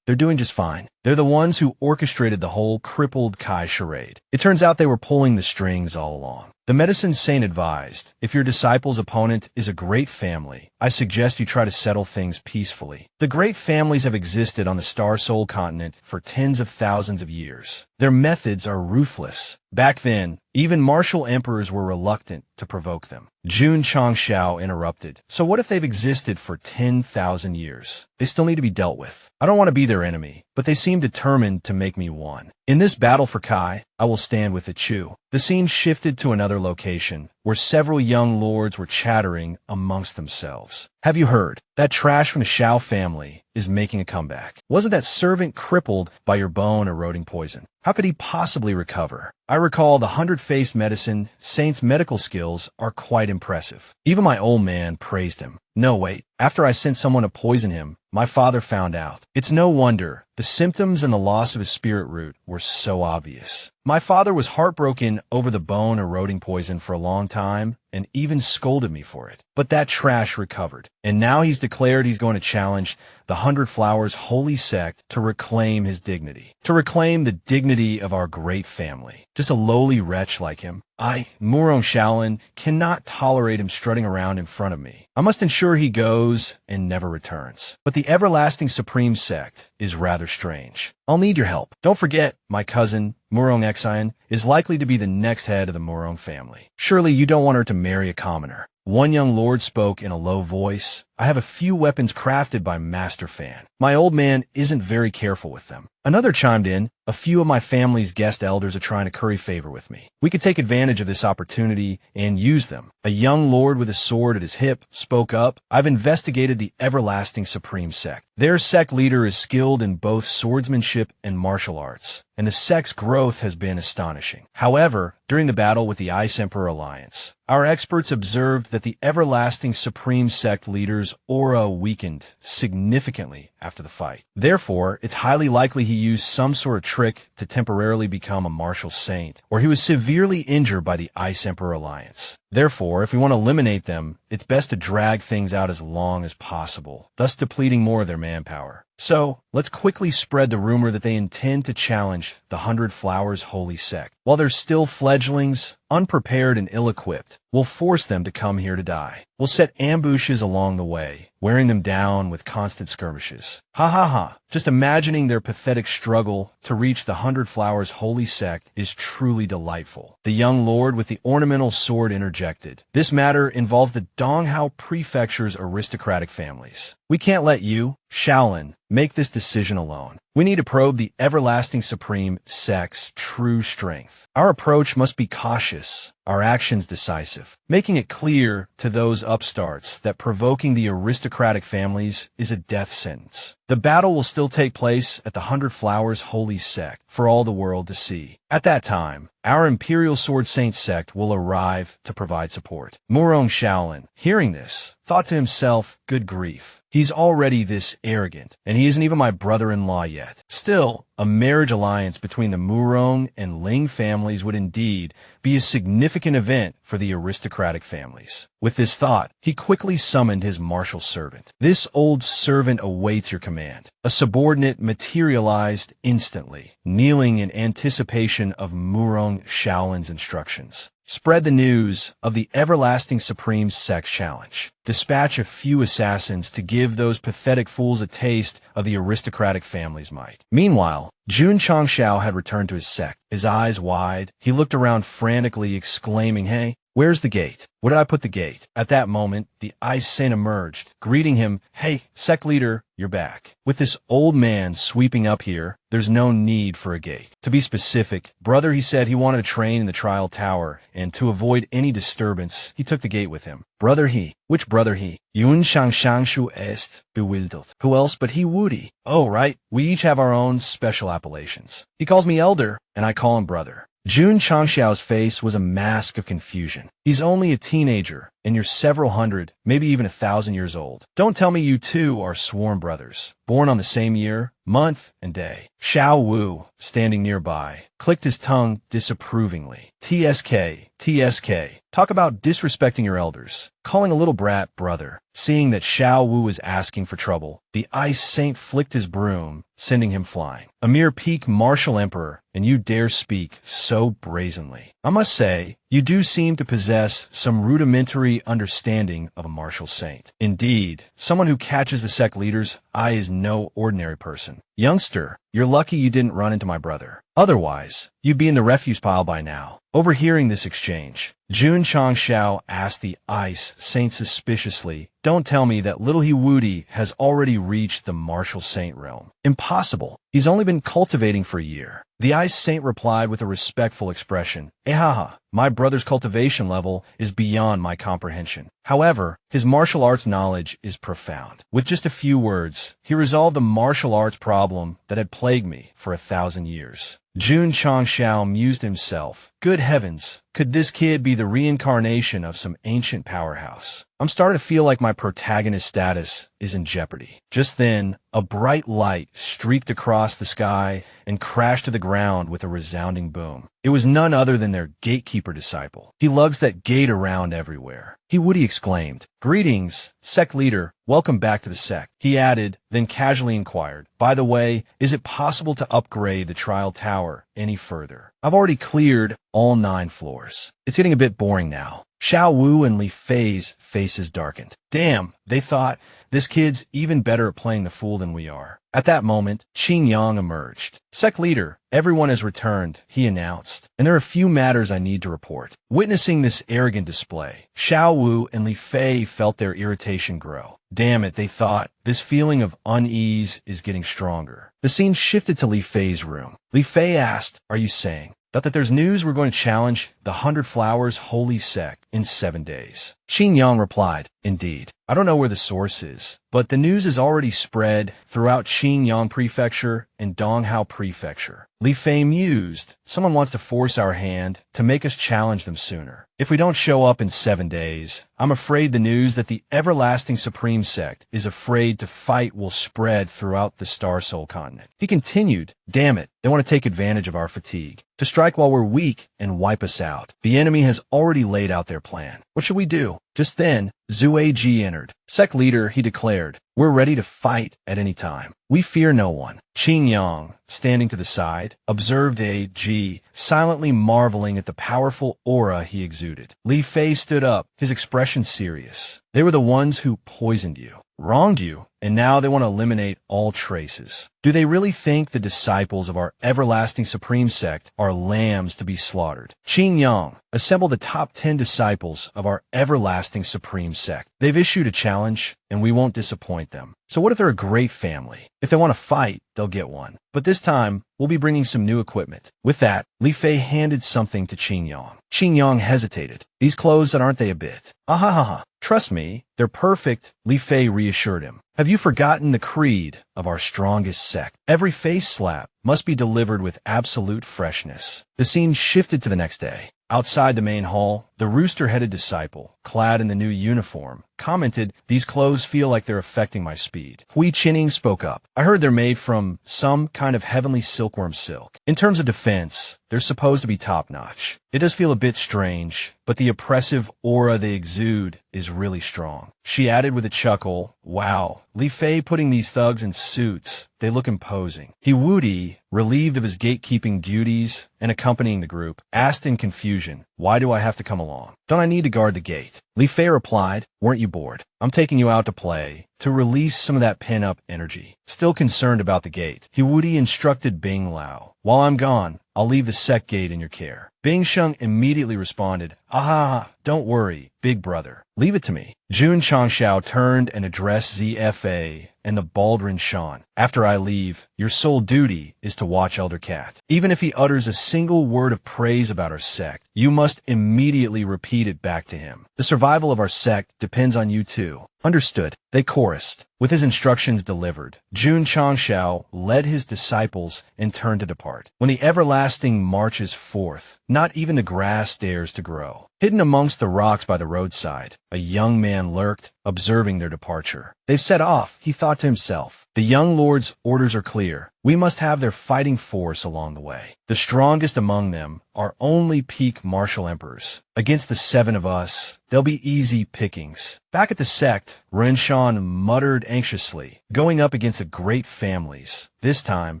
[SPEAKER 1] They're doing just fine. They're the ones who orchestrated the whole crippled Kai charade. It turns out they were pulling the strings all along. The medicine saint advised, if your disciple's opponent is a great family, I suggest you try to settle things peacefully. The great families have existed on the Star Soul continent for tens of thousands of years. Their methods are ruthless. Back then, even martial emperors were reluctant to provoke them. Jun Changxiao interrupted. So what if they've existed for 10,000 years? They still need to be dealt with. I don't want to be their enemy, but they seem determined to make me one. In this battle for Kai, I will stand with the Chu. The scene shifted to another location, where several young lords were chattering amongst themselves. Have you heard? That trash from the Shao family is making a comeback. Wasn't that servant crippled by your bone-eroding poison? How could he possibly recover? I recall the 100-faced medicine saint's medical skills are quite impressive. Even my old man praised him. No, wait. After I sent someone to poison him, my father found out. It's no wonder. The symptoms and the loss of his spirit root were so obvious. My father was heartbroken over the bone-eroding poison for a long time and even scolded me for it. But that trash recovered, and now he's declared he's going to challenge the 100 Flowers holy sect to reclaim his dignity, to reclaim the dignity of our great family. Just a lowly wretch like him. I, Murong Shaolin, cannot tolerate him strutting around in front of me. I must ensure he goes and never returns. But the everlasting supreme sect is rather strange. I'll need your help. Don't forget, my cousin, Murong Xian, is likely to be the next head of the Murong family. Surely you don't want her to marry a commoner. One young lord spoke in a low voice. I have a few weapons crafted by Master Fan. My old man isn't very careful with them. Another chimed in. A few of my family's guest elders are trying to curry favor with me. We could take advantage of this opportunity and use them. A young lord with a sword at his hip spoke up. I've investigated the everlasting supreme sect. Their sect leader is skilled in both swordsmanship and martial arts, and the sect's growth has been astonishing. However, during the battle with the Ice Emperor Alliance, our experts observed that the everlasting supreme sect leader's aura weakened significantly after the fight. Therefore, it's highly likely he used some sort of trick to temporarily become a martial saint, or he was severely injured by the Ice Emperor Alliance. Therefore, if we want to eliminate them, it's best to drag things out as long as possible, thus depleting more of their manpower. So, let's quickly spread the rumor that they intend to challenge the 100 Flowers holy sect. While they're still fledglings, unprepared and ill-equipped, we'll force them to come here to die. We'll set ambushes along the way, wearing them down with constant skirmishes. Ha ha ha. Just imagining their pathetic struggle to reach the 100 Flowers holy sect is truly delightful. The young lord with the ornamental sword interjected. This matter involves the Donghao Prefecture's aristocratic families. We can't let you, Shaolin, make this decision alone. We need to probe the everlasting supreme sect's true strength. Our approach must be cautious, our actions decisive, making it clear to those upstarts that provoking the aristocratic families is a death sentence. The battle will still take place at the 100 Flowers holy sect for all the world to see. At that time, our Imperial Sword Saint sect will arrive to provide support. Murong Shaolin, hearing this, thought to himself, good grief. He's already this arrogant, and he isn't even my brother-in-law yet. Still, a marriage alliance between the Murong and Ling families would indeed be a significant event for the aristocratic families. With this thought, he quickly summoned his martial servant. This old servant awaits your command. A subordinate materialized instantly, kneeling in anticipation of Murong Shaolin's instructions. Spread the news of the everlasting supreme sect challenge. Dispatch a few assassins to give those pathetic fools a taste of the aristocratic family's might. Meanwhile, Jun Changxiao had returned to his sect. His eyes wide, he looked around frantically, exclaiming, "Hey, where's the gate? Where did I put the gate?" At that moment, the Ice Saint emerged, greeting him. "Hey, sect leader, you're back." With this old man sweeping up here, there's no need for a gate. To be specific, brother, he said he wanted to train in the trial tower, and to avoid any disturbance, he took the gate with him. Brother he. Which brother he? Yun Shangshangshu est bewildered. Who else but he Woody? Oh, right. We each have our own special appellations. He calls me elder, and I call him brother. Jun Changxiao's face was a mask of confusion. He's only a teenager, and you're several hundred, maybe even 1,000 years old. Don't tell me you two are sworn brothers, born on the same year, month, and day. Xiao Wu, standing nearby, clicked his tongue disapprovingly. TSK, TSK. Talk about disrespecting your elders, calling a little brat brother. Seeing that Xiao Wu was asking for trouble, the ice saint flicked his broom, sending him flying. A mere peak martial emperor, and you dare speak so brazenly. I must say, you do seem to possess some rudimentary understanding of a martial saint. Indeed, someone who catches the sect leader's eye is no ordinary person. Youngster, you're lucky you didn't run into my brother. Otherwise, you'd be in the refuse pile by now. Overhearing this exchange, Jun Changxiao asked the ice saint suspiciously, "Don't tell me that little He has already reached the martial saint realm." Impossible. He's only been cultivating for a year. The ice saint replied with a respectful expression, "Ehaha, my brother's cultivation level is beyond my comprehension. However, his martial arts knowledge is profound." With just a few words, he resolved the martial arts problem that had plagued me for 1,000 years. Jun Changxiao mused himself, "Good heavens, could this kid be the reincarnation of some ancient powerhouse? I'm starting to feel like my protagonist status is in jeopardy." Just then, a bright light streaked across the sky and crashed to the ground with a resounding boom. It was none other than their gatekeeper disciple. "He lugs that gate around everywhere," He exclaimed. "Greetings, sect leader. Welcome back to the sect," he added, then casually inquired, "By the way, is it possible to upgrade the trial tower any further? I've already cleared all 9 floors. It's getting a bit boring now." Xiao Wu and Li Fei's faces darkened. Damn, they thought, this kid's even better at playing the fool than we are. At that moment, Qin Yang emerged. "Sect leader, everyone has returned," he announced, "and there are a few matters I need to report." Witnessing this arrogant display, Xiao Wu and Li Fei felt their irritation grow. Damn it, they thought, this feeling of unease is getting stronger. The scene shifted to Li Fei's room. Li Fei asked, "Are you saying that there's news we're going to challenge the 100 Flowers Holy Sect in 7 days?" Qin Yang replied, "Indeed. I don't know where the source is, but the news is already spread throughout Xinyang Prefecture and Donghao Prefecture." Li Fei mused, "Someone wants to force our hand to make us challenge them sooner. If we don't show up in 7 days, I'm afraid the news that the Everlasting Supreme Sect is afraid to fight will spread throughout the Star Soul continent." He continued, "Damn it, they want to take advantage of our fatigue, to strike while we're weak and wipe us out. The enemy has already laid out their plan. What should we do?" Just then, Zue Ji entered. "Sect leader," he declared, "we're ready to fight at any time. We fear no one." Qin Yang, standing to the side, observed Ji, silently marveling at the powerful aura he exuded. Li Fei stood up, his expression serious. "They were the ones who poisoned you, wronged you, and now they want to eliminate all traces. Do they really think the disciples of our Everlasting Supreme Sect are lambs to be slaughtered?" Qin Yang, assemble the top 10 disciples of our Everlasting Supreme Sect. They've issued a challenge, and we won't disappoint them. So what if they're a great family? If they want to fight, they'll get one. But this time, we'll be bringing some new equipment. With that, Li Fei handed something to Qin Yang. Qin Yang hesitated. "These clothes, aren't they a bit?" "Ahahaha. Trust me, they're perfect," Li Fei reassured him. "Have you forgotten the creed of our strongest sect? Every face slap must be delivered with absolute freshness." The scene shifted to the next day. Outside the main hall, the rooster-headed disciple, clad in the new uniform, commented, "These clothes feel like they're affecting my speed." Hui Qining spoke up. "I heard they're made from some kind of heavenly silkworm silk. In terms of defense, they're supposed to be top-notch. It does feel a bit strange, but the oppressive aura they exude is really strong." She added with a chuckle, "Wow, Li Fei putting these thugs in suits. They look imposing." He Wudi, relieved of his gatekeeping duties and accompanying the group, asked in confusion, "Why do I have to come along? Don't I need to guard the gate?" Li Fei replied, "Weren't you bored? I'm taking you out to play, to release some of that pin-up energy." Still concerned about the gate, He Wudi instructed Bing Lao, "While I'm gone, I'll leave the sect gate in your care. Bing Sheng immediately responded, "Ah, don't worry, big brother. Leave it to me." Jun Changshao turned and addressed ZFA and the Baldwin Shan. "After I leave, your sole duty is to watch Elder Cat. Even if he utters a single word of praise about our sect, you must immediately repeat it back to him. The survival of our sect depends on you too." "Understood," they chorused. With his instructions delivered, Jun Changshao led his disciples and turned to depart. When the everlasting marches forth, not even the grass dares to grow. Hidden amongst the rocks by the roadside, a young man lurked, observing their departure. "They've set off," he thought to himself. "The young lord's orders are clear. We must have their fighting force along the way. The strongest among them are only peak martial emperors. Against the 7 of us, they'll be easy pickings." Back at the sect, Renshan muttered anxiously, "Going up against the great families. This time,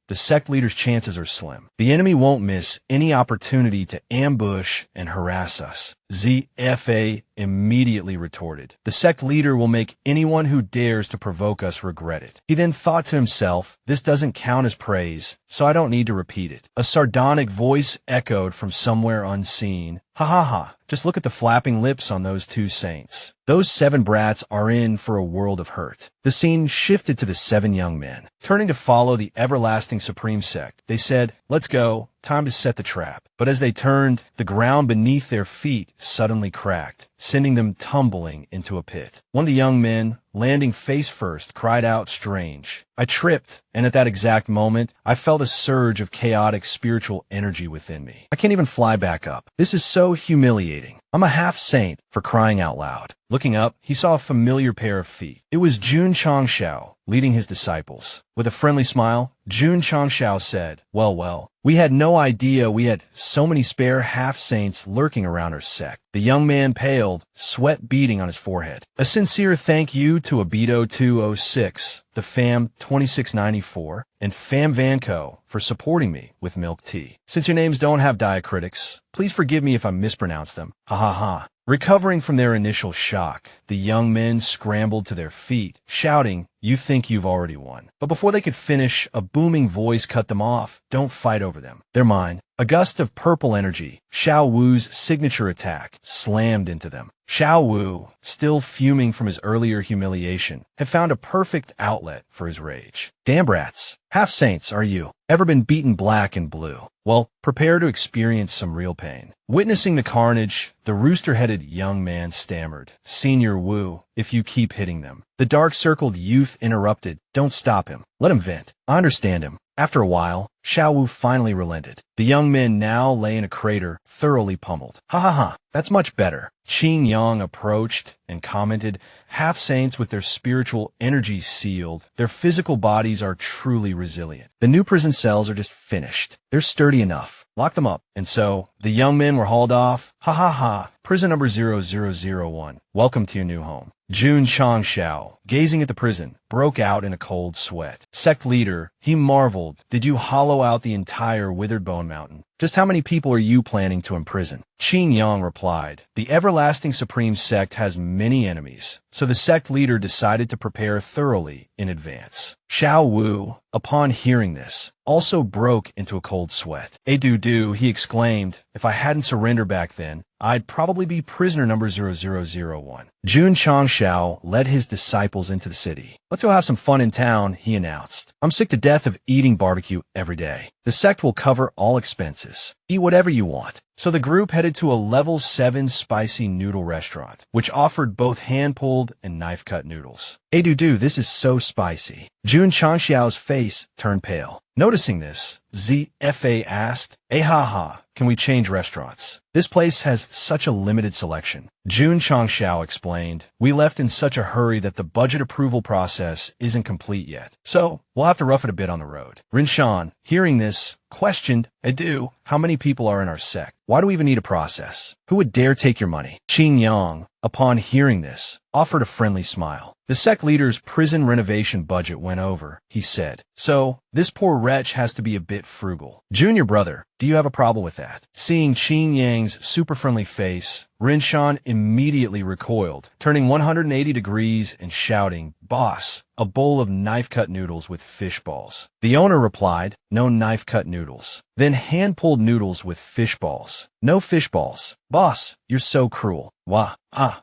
[SPEAKER 1] the sect leader's chances are slim. The enemy won't miss any opportunity to ambush and harass us." ZFA immediately retorted, "The sect leader will make anyone who dares to provoke us regret it." He then thought to himself, "This doesn't count as praise, so I don't need to repeat it." A sardonic voice echoed from somewhere unseen, "Ha ha ha, just look at the flapping lips on those 2 saints. Those 7 brats are in for a world of hurt." The scene shifted to the 7 young men. Turning to follow the everlasting supreme sect, they said, "Let's go, time to set the trap." But as they turned, the ground beneath their feet suddenly cracked, sending them tumbling into a pit. One of the young men, landing face first, cried out, "Strange." I tripped, and at that exact moment, I felt a surge of chaotic spiritual energy within me. I can't even fly back up. This is so humiliating. I'm a half-saint, for crying out loud. Looking up, he saw a familiar pair of feet. It was Jun Changshao, leading his disciples. With a friendly smile, Jun Changshao said, well, we had no idea we had so many spare half-saints lurking around our sect." The young man paled, sweat beading on his forehead. "A sincere thank you to Abito 206, the Fam 2694, and Fam Vanco for supporting me with milk tea. Since your names don't have diacritics, please forgive me if I mispronounce them. Ha ha ha." Recovering from their initial shock, the young men scrambled to their feet, shouting, "You think you've already won." But before they could finish, a booming voice cut them off. "Don't fight over them. They're mine." A gust of purple energy, Xiao Wu's signature attack, slammed into them. Xiao Wu, still fuming from his earlier humiliation, had found a perfect outlet for his rage. "Damn brats. Half-saints, are you? Ever been beaten black and blue? Well, prepare to experience some real pain." Witnessing the carnage, the rooster-headed young man stammered, "Senior Wu, if you keep hitting them." The dark-circled youth interrupted, "Don't stop him. Let him vent. I understand him." After a while, Xiao Wu finally relented. The young men now lay in a crater, thoroughly pummeled. "Ha ha ha, that's much better." Qing Yang approached and commented, "Half-saints with their spiritual energies sealed, their physical bodies are truly resilient. The new prison cells are just finished. They're sturdy enough. Lock them up." And so, the young men were hauled off. "Ha ha ha, prison number 0001. Welcome to your new home." Jun Changshao, gazing at the prison, broke out in a cold sweat. Sect leader, he marveled, "Did you hollow out the entire Withered Bone Mountain? Just how many people are you planning to imprison?" Qing Yang replied, "The everlasting supreme sect has many enemies, so the sect leader decided to prepare thoroughly in advance." Xiao Wu, upon hearing this, also broke into a cold sweat. "Do," he exclaimed, "if I hadn't surrendered back then, I'd probably be prisoner number 0001. Jun Changshao led his disciples into the city. "Let's go have some fun in town," he announced. "I'm sick to death of eating barbecue every day. The sect will cover all expenses. Eat whatever you want." So the group headed to a level 7 spicy noodle restaurant, which offered both hand-pulled and knife-cut noodles. "Do, this is so spicy." Jun Changshao's face turned pale. Noticing this, ZFA asked, ha ha, can we change restaurants? This place has such a limited selection." Jun Changshao explained, "We left in such a hurry that the budget approval process isn't complete yet. So, we'll have to rough it a bit on the road." Rinshan, hearing this, questioned, "Edu, how many people are in our sect? Why do we even need a process? Who would dare take your money?" Qing Yang, upon hearing this, offered a friendly smile. The sect leader's prison renovation budget went over, he said. So, this poor wretch has to be a bit frugal. Junior brother, do you have a problem with that? Seeing Qin Yang's super-friendly face, Rinshan immediately recoiled, turning 180 degrees and shouting, "Boss, a bowl of knife-cut noodles with fish balls." The owner replied, "No knife-cut noodles." Then hand-pulled noodles with fish balls. "No fish balls. Boss, you're so cruel." Wah, ah.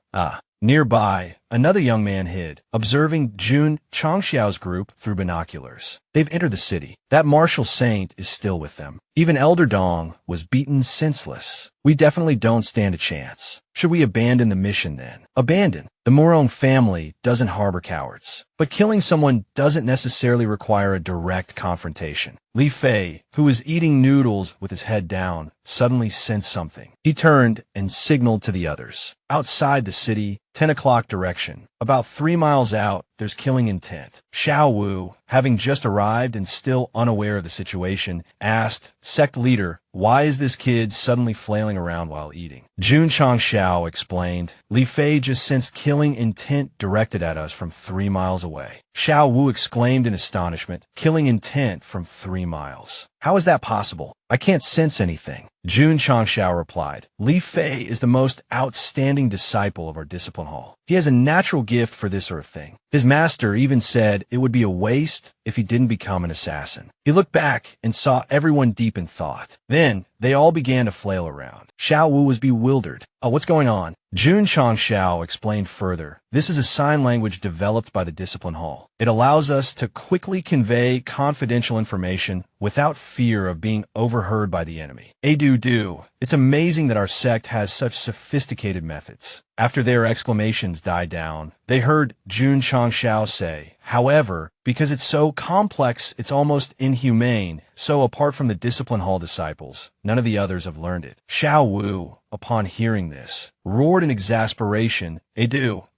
[SPEAKER 1] Nearby, another young man hid, observing Jun Changxiao's group through binoculars. They've entered the city. That martial saint is still with them. Even Elder Dong was beaten senseless. We definitely don't stand a chance. Should we abandon the mission then? Abandon? The Morong family doesn't harbor cowards. But killing someone doesn't necessarily require a direct confrontation. Li Fei, who was eating noodles with his head down, suddenly sensed something. He turned and signaled to the others. Outside the city, 10 o'clock direction. About 3 miles out, there's killing intent. Xiao Wu, having just arrived and still unaware of the situation, asked, "Sect leader, why is this kid suddenly flailing around while eating?" Jun Changxiao explained, "Li Fei just sensed killing intent directed at us from 3 miles away." Xiao Wu exclaimed in astonishment, "Killing intent from 3 miles? How is that possible? I can't sense anything." Jun Changxiao replied, "Li Fei is the most outstanding disciple of our discipline hall. He has a natural gift for this sort of thing. His master even said it would be a waste if he didn't become an assassin." He looked back and saw everyone deep in thought. Then they all began to flail around. Xiao Wu was bewildered. "Oh, what's going on?" Jun Changxiao explained further, "This is a sign language developed by the discipline hall. It allows us to quickly convey confidential information without fear of being overheard by the enemy. It's amazing that our sect has such sophisticated methods." After their exclamations died down, they heard Jun Changxiao say, "However, because it's so complex, it's almost inhumane, so apart from the discipline hall disciples, none of the others have learned it." Xiao Wu, upon hearing this, roared in exasperation,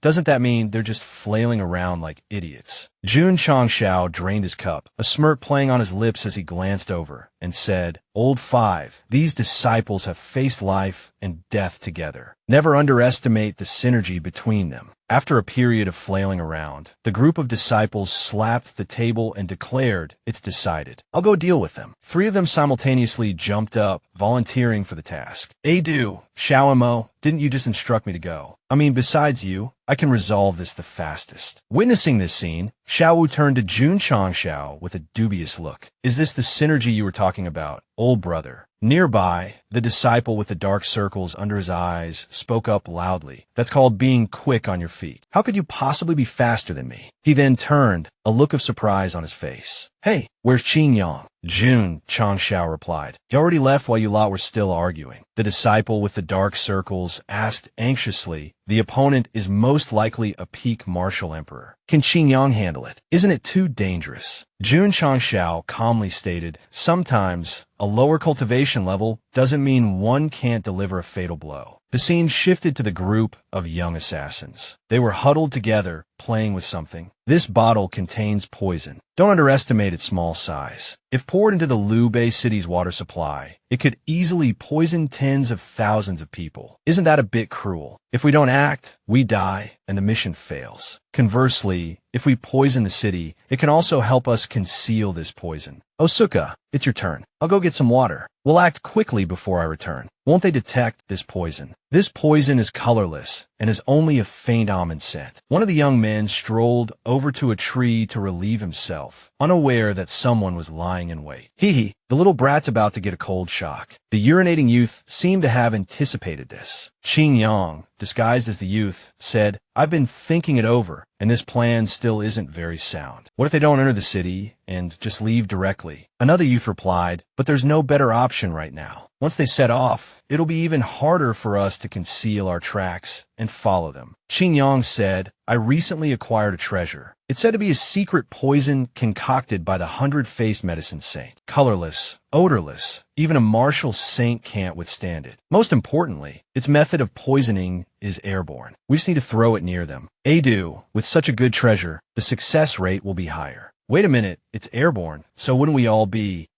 [SPEAKER 1] Doesn't that mean they're just flailing around like idiots?" Jun Changxiao drained his cup, a smirk playing on his lips as he glanced over, and said, "Old Five, these disciples have faced life and death together. Never underestimate the synergy between them." After a period of flailing around, the group of disciples slapped the table and declared, "It's decided. I'll go deal with them." 3 of them simultaneously jumped up, volunteering for the task. Xiaomo, didn't you just instruct me to go? I mean, besides you, I can resolve this the fastest." Witnessing this scene, Xiao Wu turned to Jun Changxiao with a dubious look. "Is this the synergy you were talking about, old brother?" Nearby, the disciple with the dark circles under his eyes spoke up loudly. "That's called being quick on your feet. How could you possibly be faster than me?" He then turned, a look of surprise on his face. "Hey, where's Qin Yang?" Jun Changxiao replied, "He already left while you lot were still arguing." The disciple with the dark circles asked anxiously, "The opponent is most likely a peak martial emperor. Can Qin Yang handle it? Isn't it too dangerous?" Jun Changxiao calmly stated, "Sometimes a lower cultivation level doesn't mean one can't deliver a fatal blow." The scene shifted to the group of young assassins. They were huddled together, playing with something. "This bottle contains poison. Don't underestimate its small size. If poured into the Lubei city's water supply, it could easily poison tens of thousands of people. Isn't that a bit cruel? If we don't act, we die, and the mission fails. Conversely, if we poison the city, it can also help us conceal this poison. Osuka, it's your turn. I'll go get some water. We'll act quickly before I return. Won't they detect this poison? This poison is colorless and is only a faint almond scent." One of the young men strolled over to a tree to relieve himself, unaware that someone was lying in wait. "Hee, the little brat's about to get a cold shock." The urinating youth seemed to have anticipated this. Qin Yang, disguised as the youth, said, "I've been thinking it over, and this plan still isn't very sound. What if they don't enter the city and just leave directly?" Another youth replied, "But there's no better option right now. Once they set off, it'll be even harder for us to conceal our tracks and follow them." Qin Yang said, "I recently acquired a treasure. It's said to be a secret poison concocted by the 100-faced medicine saint. Colorless, odorless, even a martial saint can't withstand it. Most importantly, its method of poisoning is airborne. We just need to throw it near them. With such a good treasure, the success rate will be higher." "Wait a minute, it's airborne, so wouldn't we all be?"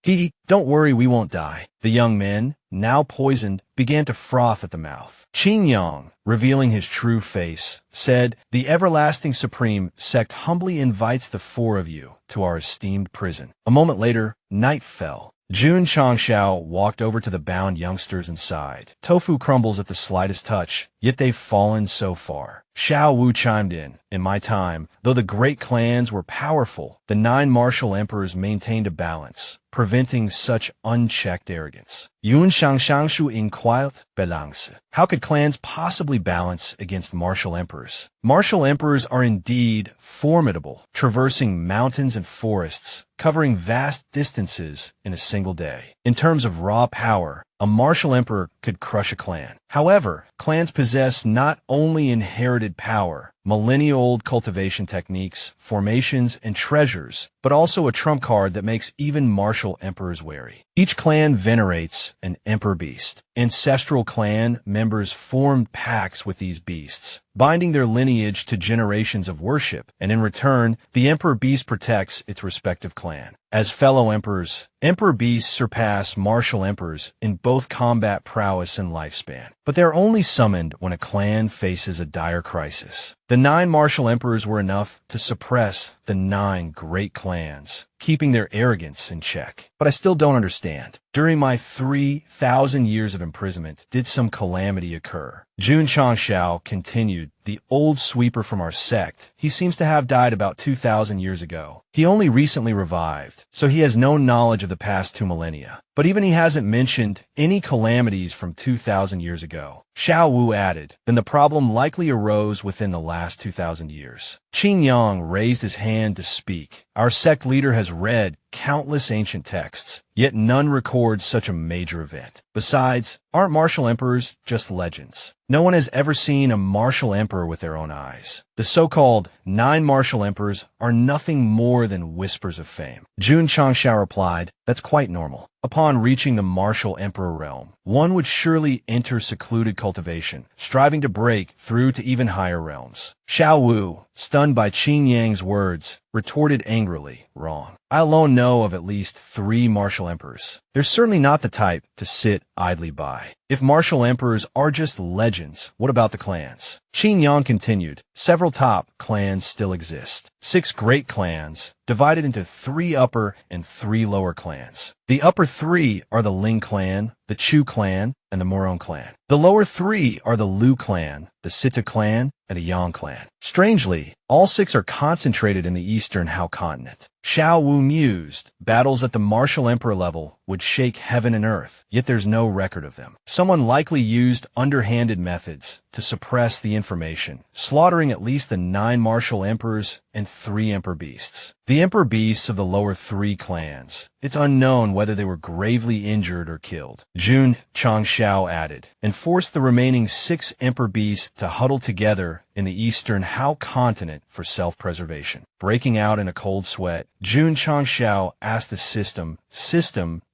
[SPEAKER 1] Don't worry, we won't die." The young men, now poisoned, began to froth at the mouth. Qin Yang, revealing his true face, said, "The Everlasting Supreme sect humbly invites the four of you to our esteemed prison." A moment later, night fell. Jun Changshao walked over to the bound youngsters and sighed. Tofu crumbles at the slightest touch, yet they've fallen so far. Xiao Wu chimed in my time, though the great clans were powerful, the 9 martial emperors maintained a balance, preventing such unchecked arrogance. Yun Shangshangshu inquired, balance. How could clans possibly balance against martial emperors? Martial emperors are indeed formidable, traversing mountains and forests, covering vast distances in a single day. In terms of raw power, a martial emperor could crush a clan. However, clans possess not only inherited power, millennia-old cultivation techniques, formations, and treasures, but also a trump card that makes even martial emperors wary. Each clan venerates an emperor beast. Ancestral clan members formed pacts with these beasts, binding their lineage to generations of worship, and in return, the emperor beast protects its respective clan. As fellow emperors, emperor beasts surpass martial emperors in both combat prowess and lifespan, but they are only summoned when a clan faces a dire crisis. The 9 martial emperors were enough to suppress the 9 great clans, keeping their arrogance in check. But I still don't understand. During my 3,000 years of imprisonment, did some calamity occur? Jun Changshao continued, the old sweeper from our sect. He seems to have died about 2,000 years ago. He only recently revived, so he has no knowledge of the past 2 millennia. But even he hasn't mentioned any calamities from 2,000 years ago. Xiao Wu added, then the problem likely arose within the last 2,000 years. Qin Yang raised his hand to speak. Our sect leader has read countless ancient texts, yet none records such a major event. Besides, aren't martial emperors just legends? No one has ever seen a martial emperor with their own eyes. The so-called 9 martial emperors are nothing more than whispers of fame. Jun Changshao replied, that's quite normal. Upon reaching the martial emperor realm, one would surely enter secluded cultivation, striving to break through to even higher realms. Xiao Wu, stunned by Qin Yang's words, retorted angrily, wrong. I alone know of at least 3 martial emperors. They're certainly not the type to sit idly by. If martial emperors are just legends, what about the clans? Qin Yang continued, several top clans still exist. 6 great clans, divided into 3 upper and 3 lower clans. The upper 3 are the Ling clan, the Chu clan, and the Moron clan. The lower 3 are the Lu clan, the Sita clan, and the Yang clan. Strangely, all 6 are concentrated in the eastern Hao continent. Xiao Wu mused, battles at the martial emperor level would shake heaven and earth, yet there's no record of them. Someone likely used underhanded methods to suppress the information, slaughtering at least the 9 martial emperors and 3 emperor beasts. The emperor beasts of the lower 3 clans. It's unknown whether they were gravely injured or killed. Jun Changshao added, and forced the remaining 6 emperor beasts to huddle together in the eastern Hao continent for self-preservation. Breaking out in a cold sweat, Jun Changshao asked the system,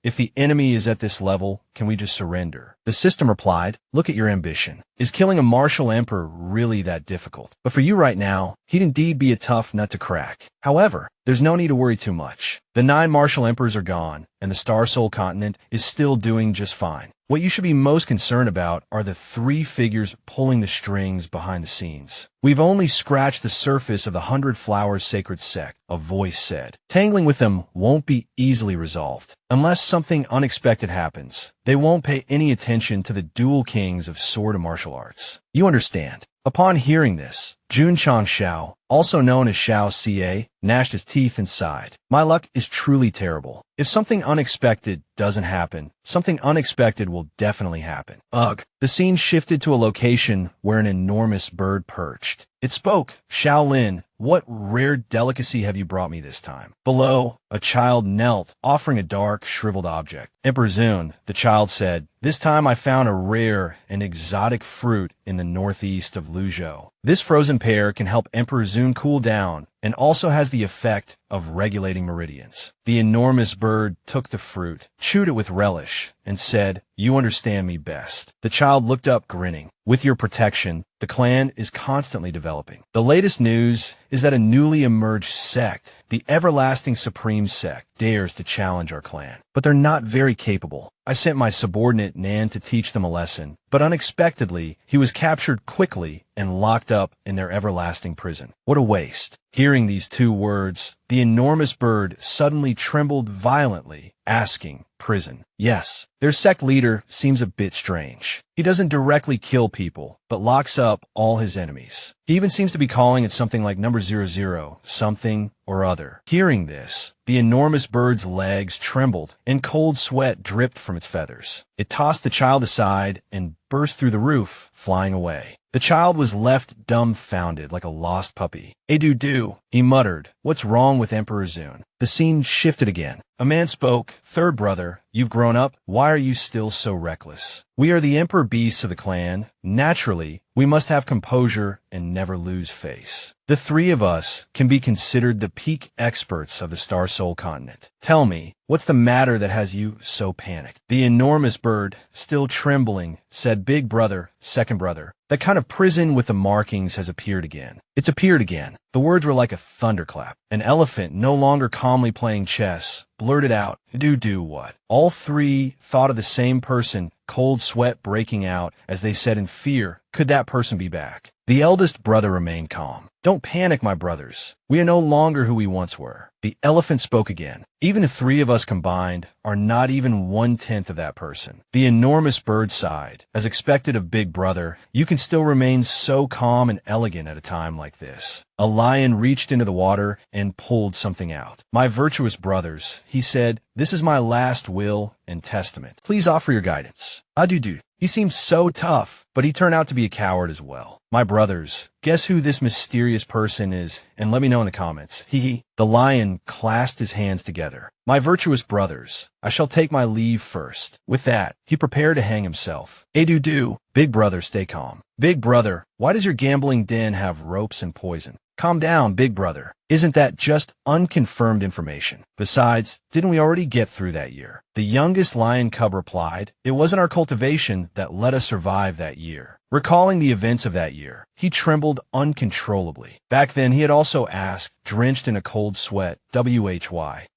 [SPEAKER 1] if the enemy is at this level, can we just surrender? The system replied, look at your ambition. Is killing a martial emperor really that difficult? But for you right now, he'd indeed be a tough nut to crack. However, there's no need to worry too much. The 9 martial emperors are gone, and the Star Soul continent is still doing just fine. What you should be most concerned about are the 3 figures pulling the strings behind the scenes. We've only scratched the surface of the 100 Flowers Sacred Sect, a voice said. Tangling with them won't be easily resolved. Unless something unexpected happens, they won't pay any attention to the dual kings of sword and martial arts. You understand. Upon hearing this, Jun Changshao, also known as Xiao Ca, gnashed his teeth and sighed. My luck is truly terrible. If something unexpected doesn't happen, something unexpected will definitely happen. Ugh. The scene shifted to a location where an enormous bird perched. It spoke. Shaolin, what rare delicacy have you brought me this time? Below, a child knelt, offering a dark, shriveled object. Emperor Zun, the child said, this time I found a rare and exotic fruit in the northeast of Luzhou. This frozen pear can help Emperor Zun cool down and also has the effect of regulating meridians. The enormous bird took the fruit, chewed it with relish, and said, you understand me best. The child looked up, grinning. With your protection, the clan is constantly developing. The latest news is that a newly emerged sect, the Everlasting Supreme Sect, dares to challenge our clan. But they're not very capable. I sent my subordinate Nan to teach them a lesson, but unexpectedly, he was captured quickly and locked up in their everlasting prison. What a waste. Hearing these two words, the enormous bird suddenly trembled violently, asking, prison. Yes, their sect leader seems a bit strange. He doesn't directly kill people, but locks up all his enemies. He even seems to be calling it something like number 00, something or other. Hearing this, the enormous bird's legs trembled and cold sweat dripped from its feathers. It tossed the child aside and burst through the roof, flying away. The child was left dumbfounded like a lost puppy. "Do," he muttered. "What's wrong with Emperor Zun?" The scene shifted again. A man spoke. "Third brother, you've grown up. Why are you still so reckless? We are the emperor beasts of the clan. Naturally, we must have composure and never lose face. The three of us can be considered the peak experts of the Star Soul continent. Tell me, what's the matter that has you so panicked?" The enormous bird, still trembling, said, "Big brother, second brother, that kind of prison with the markings has appeared again. It's appeared again." The words were like a thunderclap. An elephant, no longer calmly playing chess, blurted out, Do what?" All three thought of the same person, cold sweat breaking out as they said in fear, "Could that person be back?" The eldest brother remained calm. "Don't panic, my brothers. We are no longer who we once were." The elephant spoke again. "Even the three of us combined are not even 1/10 of that person." The enormous bird sighed. "As expected of Big Brother, you can still remain so calm and elegant at a time like this." A lion reached into the water and pulled something out. "My virtuous brothers," he said, "this is my last will and testament. Please offer your guidance." "Do." He seemed so tough, but he turned out to be a coward as well. "My brothers, guess who this mysterious person is, and let me know in the comments. Hee. The lion clasped his hands together. "My virtuous brothers, I shall take my leave first." With that, he prepared to hang himself. Do. "Big brother, stay calm." "Big brother, why does your gambling den have ropes and poison?" "Calm down, big brother. Isn't that just unconfirmed information? Besides, didn't we already get through that year?" The youngest lion cub replied, "It wasn't our cultivation that let us survive that year." Recalling the events of that year, he trembled uncontrollably. Back then, he had also asked, drenched in a cold sweat,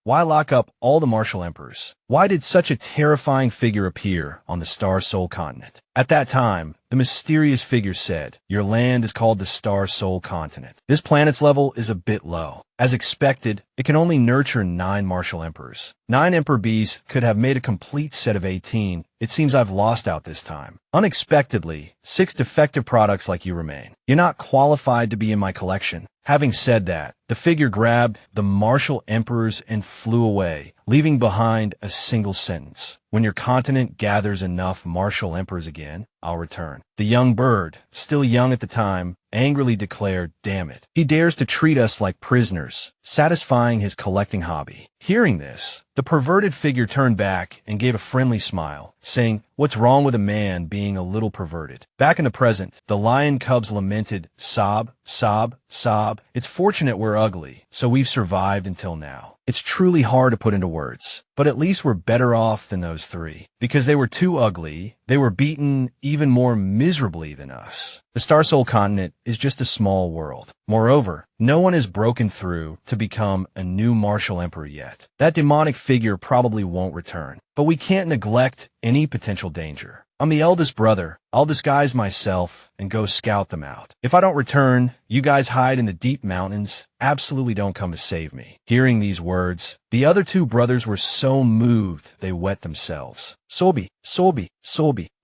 [SPEAKER 1] why lock up all the martial emperors? Why did such a terrifying figure appear on the Star Soul continent? At that time, the mysterious figure said, "Your land is called the Star Soul continent. This planet's level is a bit low. As expected, it can only nurture 9 martial emperors. 9 emperor bees could have made a complete set of 18. It seems I've lost out this time. Unexpectedly, 6 defective products like you remain. You're not qualified to be in my collection." Having said that, the figure grabbed the martial emperors and flew away, leaving behind a single sentence. "When your continent gathers enough martial emperors again, I'll return." The young bird, still young at the time, angrily declared, "Damn it. He dares to treat us like prisoners," satisfying his collecting hobby. Hearing this, the perverted figure turned back and gave a friendly smile, saying, "What's wrong with a man being a little perverted?" Back in the present, the lion cubs lamented, "Sob, sob, sob. It's fortunate we're ugly, so we've survived until now. It's truly hard to put into words, but at least we're better off than those 3. Because they were too ugly, they were beaten even more miserably than us. The Star Soul continent is just a small world. Moreover, no one has broken through to become a new martial emperor yet. That demonic figure probably won't return. But we can't neglect any potential danger. I'm the eldest brother. I'll disguise myself and go scout them out. If I don't return, you guys hide in the deep mountains. Absolutely don't come to save me." Hearing these words, the other 2 brothers were so moved they wet themselves. Sobi,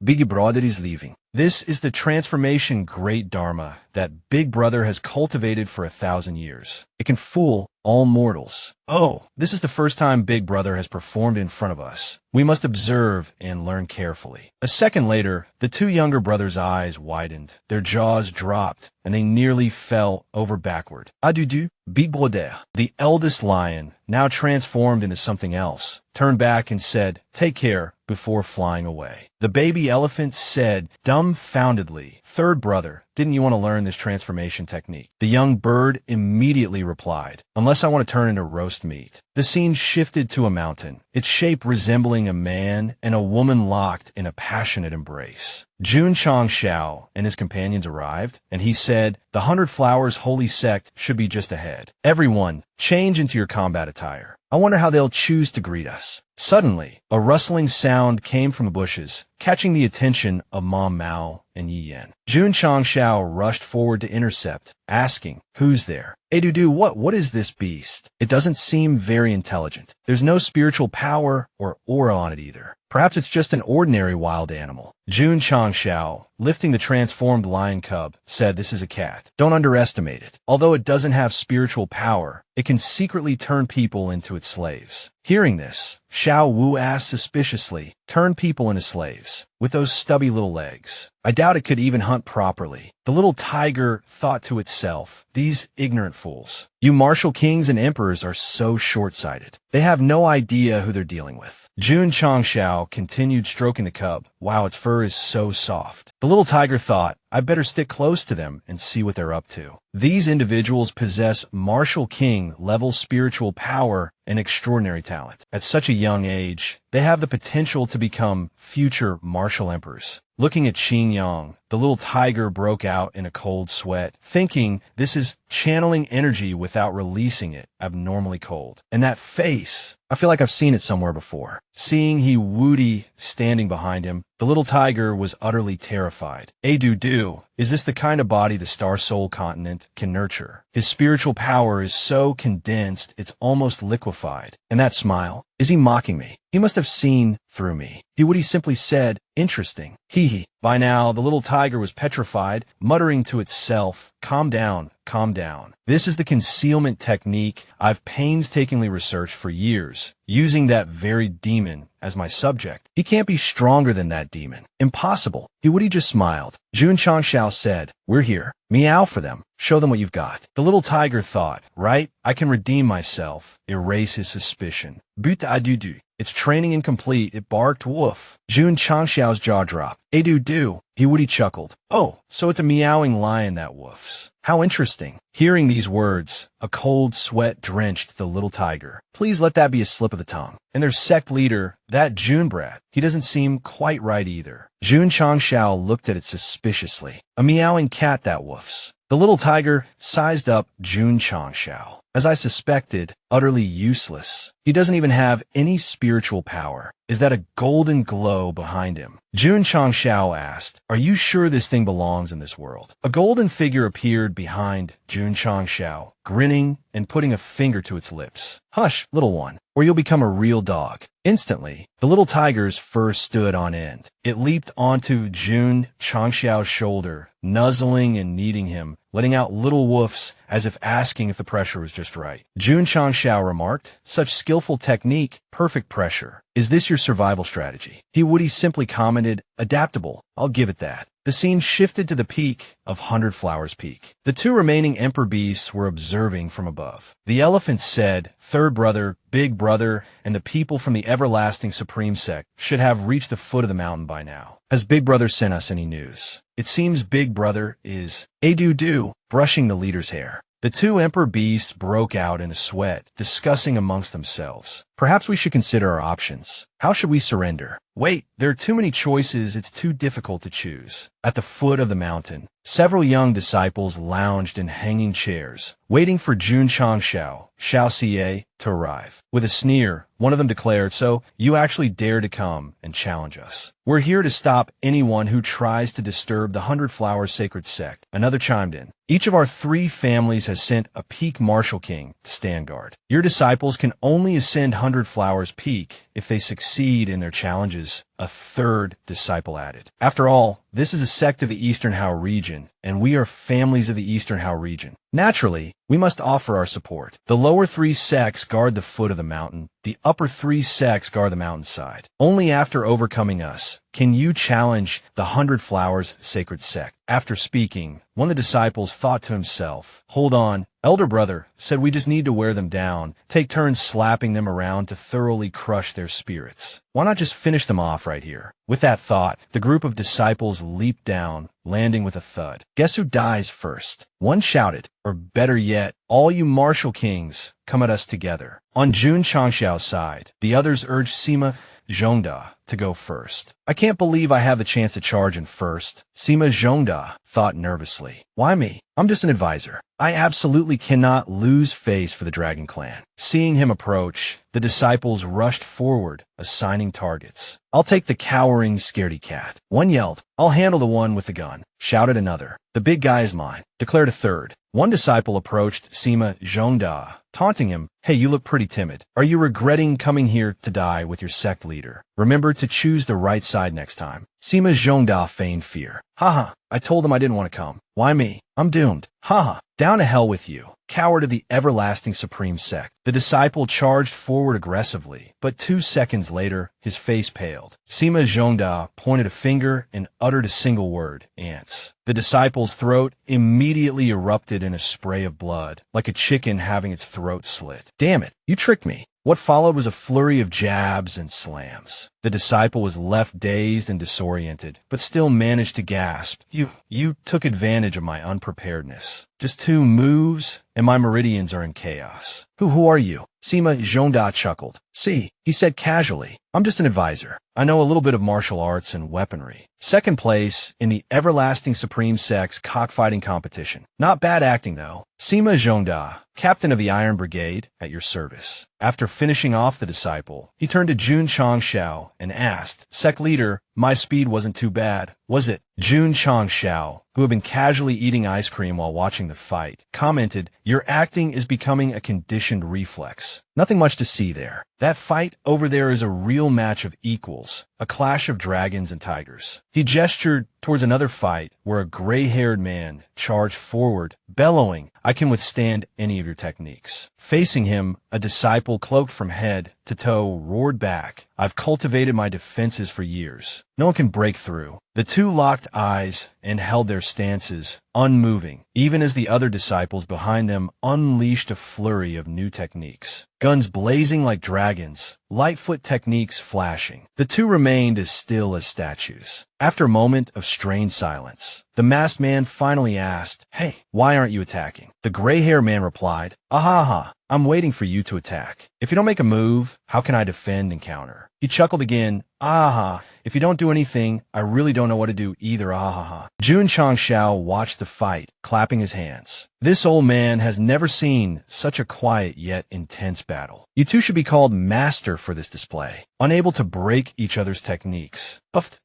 [SPEAKER 1] Big Brother is leaving. This is the transformation great Dharma that Big Brother has cultivated for 1,000 years. It can fool all mortals. Oh, this is the first time Big Brother has performed in front of us. We must observe and learn carefully. A second later, the 2 younger brothers' eyes widened, their jaws dropped, and they nearly fell over backward. "Do, Big Brother." The eldest lion, now transformed into something else, turned back and said, "Take care," before flying away. The baby elephant said dumbfoundedly, "Third brother, didn't you want to learn this transformation technique?" The young bird immediately replied, "Unless I want to turn into roast meat." The scene shifted to a mountain, its shape resembling a man and a woman locked in a passionate embrace. Jun Changshao and his companions arrived, and he said, "The 100 Flowers Holy Sect should be just ahead. Everyone, change into your combat attire. I wonder how they'll choose to greet us." Suddenly, a rustling sound came from the bushes, catching the attention of Mom Mao and Yi Yan. Jun Changshao rushed forward to intercept, asking, "Who's there?" "Edudu, what is this beast? It doesn't seem very intelligent. There's no spiritual power or aura on it either. Perhaps it's just an ordinary wild animal." Jun Changshao, lifting the transformed lion cub, said, "This is a cat. Don't underestimate it. Although it doesn't have spiritual power, it can secretly turn people into its slaves." Hearing this, Xiao Wu asked suspiciously, "Turn people into slaves? With those stubby little legs? I doubt it could even hunt properly." The little tiger thought to itself, "These ignorant fools. You martial kings and emperors are so short-sighted. They have no idea who they're dealing with." Jun Changshao continued stroking the cub. "Wow, its fur is so soft." The little tiger thought, "I better stick close to them and see what they're up to." These individuals possess martial king-level spiritual power and extraordinary talent. At such a young age, they have the potential to become future martial emperors. Looking at Qing Yang, the little tiger broke out in a cold sweat, thinking this is channeling energy without releasing it, abnormally cold. And that face, I feel like I've seen it somewhere before. Seeing He Woody standing behind him, the little tiger was utterly terrified. "Edudu, is this the kind of body the Star Soul continent can nurture? His spiritual power is so condensed it's almost liquefied. And that smile, is he mocking me? He must have seen through me." He Woody simply said, "Interesting. Hee hee." By now, the little tiger was petrified, muttering to itself, "Calm down, calm down. This is the concealment technique I've painstakingly researched for years, using that very demon as my subject. He can't be stronger than that demon. Impossible." He Woody just smiled. Jun Changshao said, "We're here. Meow for them. Show them what you've got." The little tiger thought, "Right, I can redeem myself, erase his suspicion. But adudu. Its training incomplete, it barked woof." Jun Changshao's jaw dropped. "Edudu." He Woody chuckled. "Oh, so it's a meowing lion that woofs. How interesting." Hearing these words, a cold sweat drenched the little tiger. Please let that be a slip of the tongue. And their sect leader, that Jun brat, he doesn't seem quite right either. Jun Changshao looked at it suspiciously. "A meowing cat that woofs." The little tiger sized up Jun Changshao. As I suspected, utterly useless. He doesn't even have any spiritual power. Is that a golden glow behind him? Jun Changshao asked, "Are you sure this thing belongs in this world?" A golden figure appeared behind Jun Changshao, grinning and putting a finger to its lips. "Hush, little one, or you'll become a real dog." Instantly, the little tiger's fur stood on end. It leaped onto Jun Changshao's shoulder, nuzzling and kneading him, letting out little woofs as if asking if the pressure was just right. Jun Changshao remarked, "Such skillful technique, perfect pressure. Is this your survival strategy?" He Woody simply commented, "Adaptable, I'll give it that." The scene shifted to the peak of 100 Flowers Peak. The two remaining emperor beasts were observing from above. The elephant said, "Third brother, big brother, and the people from the everlasting supreme sect should have reached the foot of the mountain by now. Has Big Brother sent us any news? It seems Big Brother is Edudu," brushing the leader's hair. The two emperor beasts broke out in a sweat, discussing amongst themselves. "Perhaps we should consider our options. How should we surrender?" "Wait, there are too many choices, it's too difficult to choose." At the foot of the mountain, several young disciples lounged in hanging chairs, waiting for Jun Changshao, Xiao Xie, to arrive. With a sneer, one of them declared, "So, you actually dare to come and challenge us? We're here to stop anyone who tries to disturb the 100 Flowers Sacred Sect." Another chimed in. "Each of our 3 families has sent a peak martial king to stand guard. Your disciples can only ascend 100 Flowers Peak if they succeed in their challenges," a third disciple added. "After all, this is a sect of the Eastern Hao region, and we are families of the Eastern Hao region. Naturally, we must offer our support. The lower 3 sects guard the foot of the mountain. The upper 3 sects guard the mountainside. Only after overcoming us can you challenge the 100 Flowers Sacred Sect." After speaking, one of the disciples thought to himself, "Hold on, Elder Brother said we just need to wear them down, take turns slapping them around to thoroughly crush their spirits. Why not just finish them off right here?" With that thought, the group of disciples leaped down, landing with a thud. Guess who dies first? One shouted, or better yet, all you martial kings, come at us together. On Jun Changxiao's side, the others urged Sima Zhongda to go first. I can't believe I have the chance to charge in first, Sima Zhongda thought nervously. Why me? I'm just an advisor. I absolutely cannot lose face for the Dragon Clan. Seeing him approach, the disciples rushed forward, assigning targets. I'll take the cowering scaredy cat. One yelled, I'll handle the one with the gun. Shouted another. The big guy is mine. Declared a third. One disciple approached Sima Zhongda, taunting him, Hey, you look pretty timid. Are you regretting coming here to die with your sect leader? Remember to choose the right side next time. Sima Zhongda feigned fear. Haha, I told him I didn't want to come. Why me? I'm doomed. Haha, down to hell with you. Coward of the everlasting supreme sect. The disciple charged forward aggressively, but 2 seconds later, his face paled. Sima Zhongda pointed a finger and uttered a single word, ants. The disciple's throat immediately erupted in a spray of blood, like a chicken having its throat slit. Damn it, you tricked me. What followed was a flurry of jabs and slams. The disciple was left dazed and disoriented, but still managed to gasp. You took advantage of my unpreparedness. Just 2 moves, and my meridians are in chaos. Who are you? Sima Zhongda chuckled. See, he said casually, I'm just an advisor. I know a little bit of martial arts and weaponry. Second place in the everlasting supreme sect's cockfighting competition. Not bad acting, though. Sima Zhongda, captain of the Iron Brigade, at your service. After finishing off the disciple, he turned to Jun Changxiao and asked, Sect leader, my speed wasn't too bad, was it? Jun Changxiao, who had been casually eating ice cream while watching the fight, commented, Your acting is becoming a conditioned reflex. Nothing much to see there. That fight over there is a real match of equals, a clash of dragons and tigers. He gestured towards another fight where a gray-haired man charged forward, bellowing, I can withstand any of your techniques. Facing him, a disciple cloaked from head to toe roared back, I've cultivated my defenses for years. No one can break through. The 2 locked eyes and held their stances, unmoving, even as the other disciples behind them unleashed a flurry of new techniques. Guns blazing like dragons, Lightfoot techniques flashing. The 2 remained as still as statues. After a moment of strained silence, the masked man finally asked, Hey, why aren't you attacking? The gray-haired man replied, Aha, I'm waiting for you to attack. If you don't make a move, how can I defend and counter? He chuckled again, Aha, if you don't do anything, I really don't know what to do either, ahaha. Jun Changxiao watched the fight, clapping his hands. This old man has never seen such a quiet yet intense battle. You 2 should be called master for this display, unable to break each other's techniques.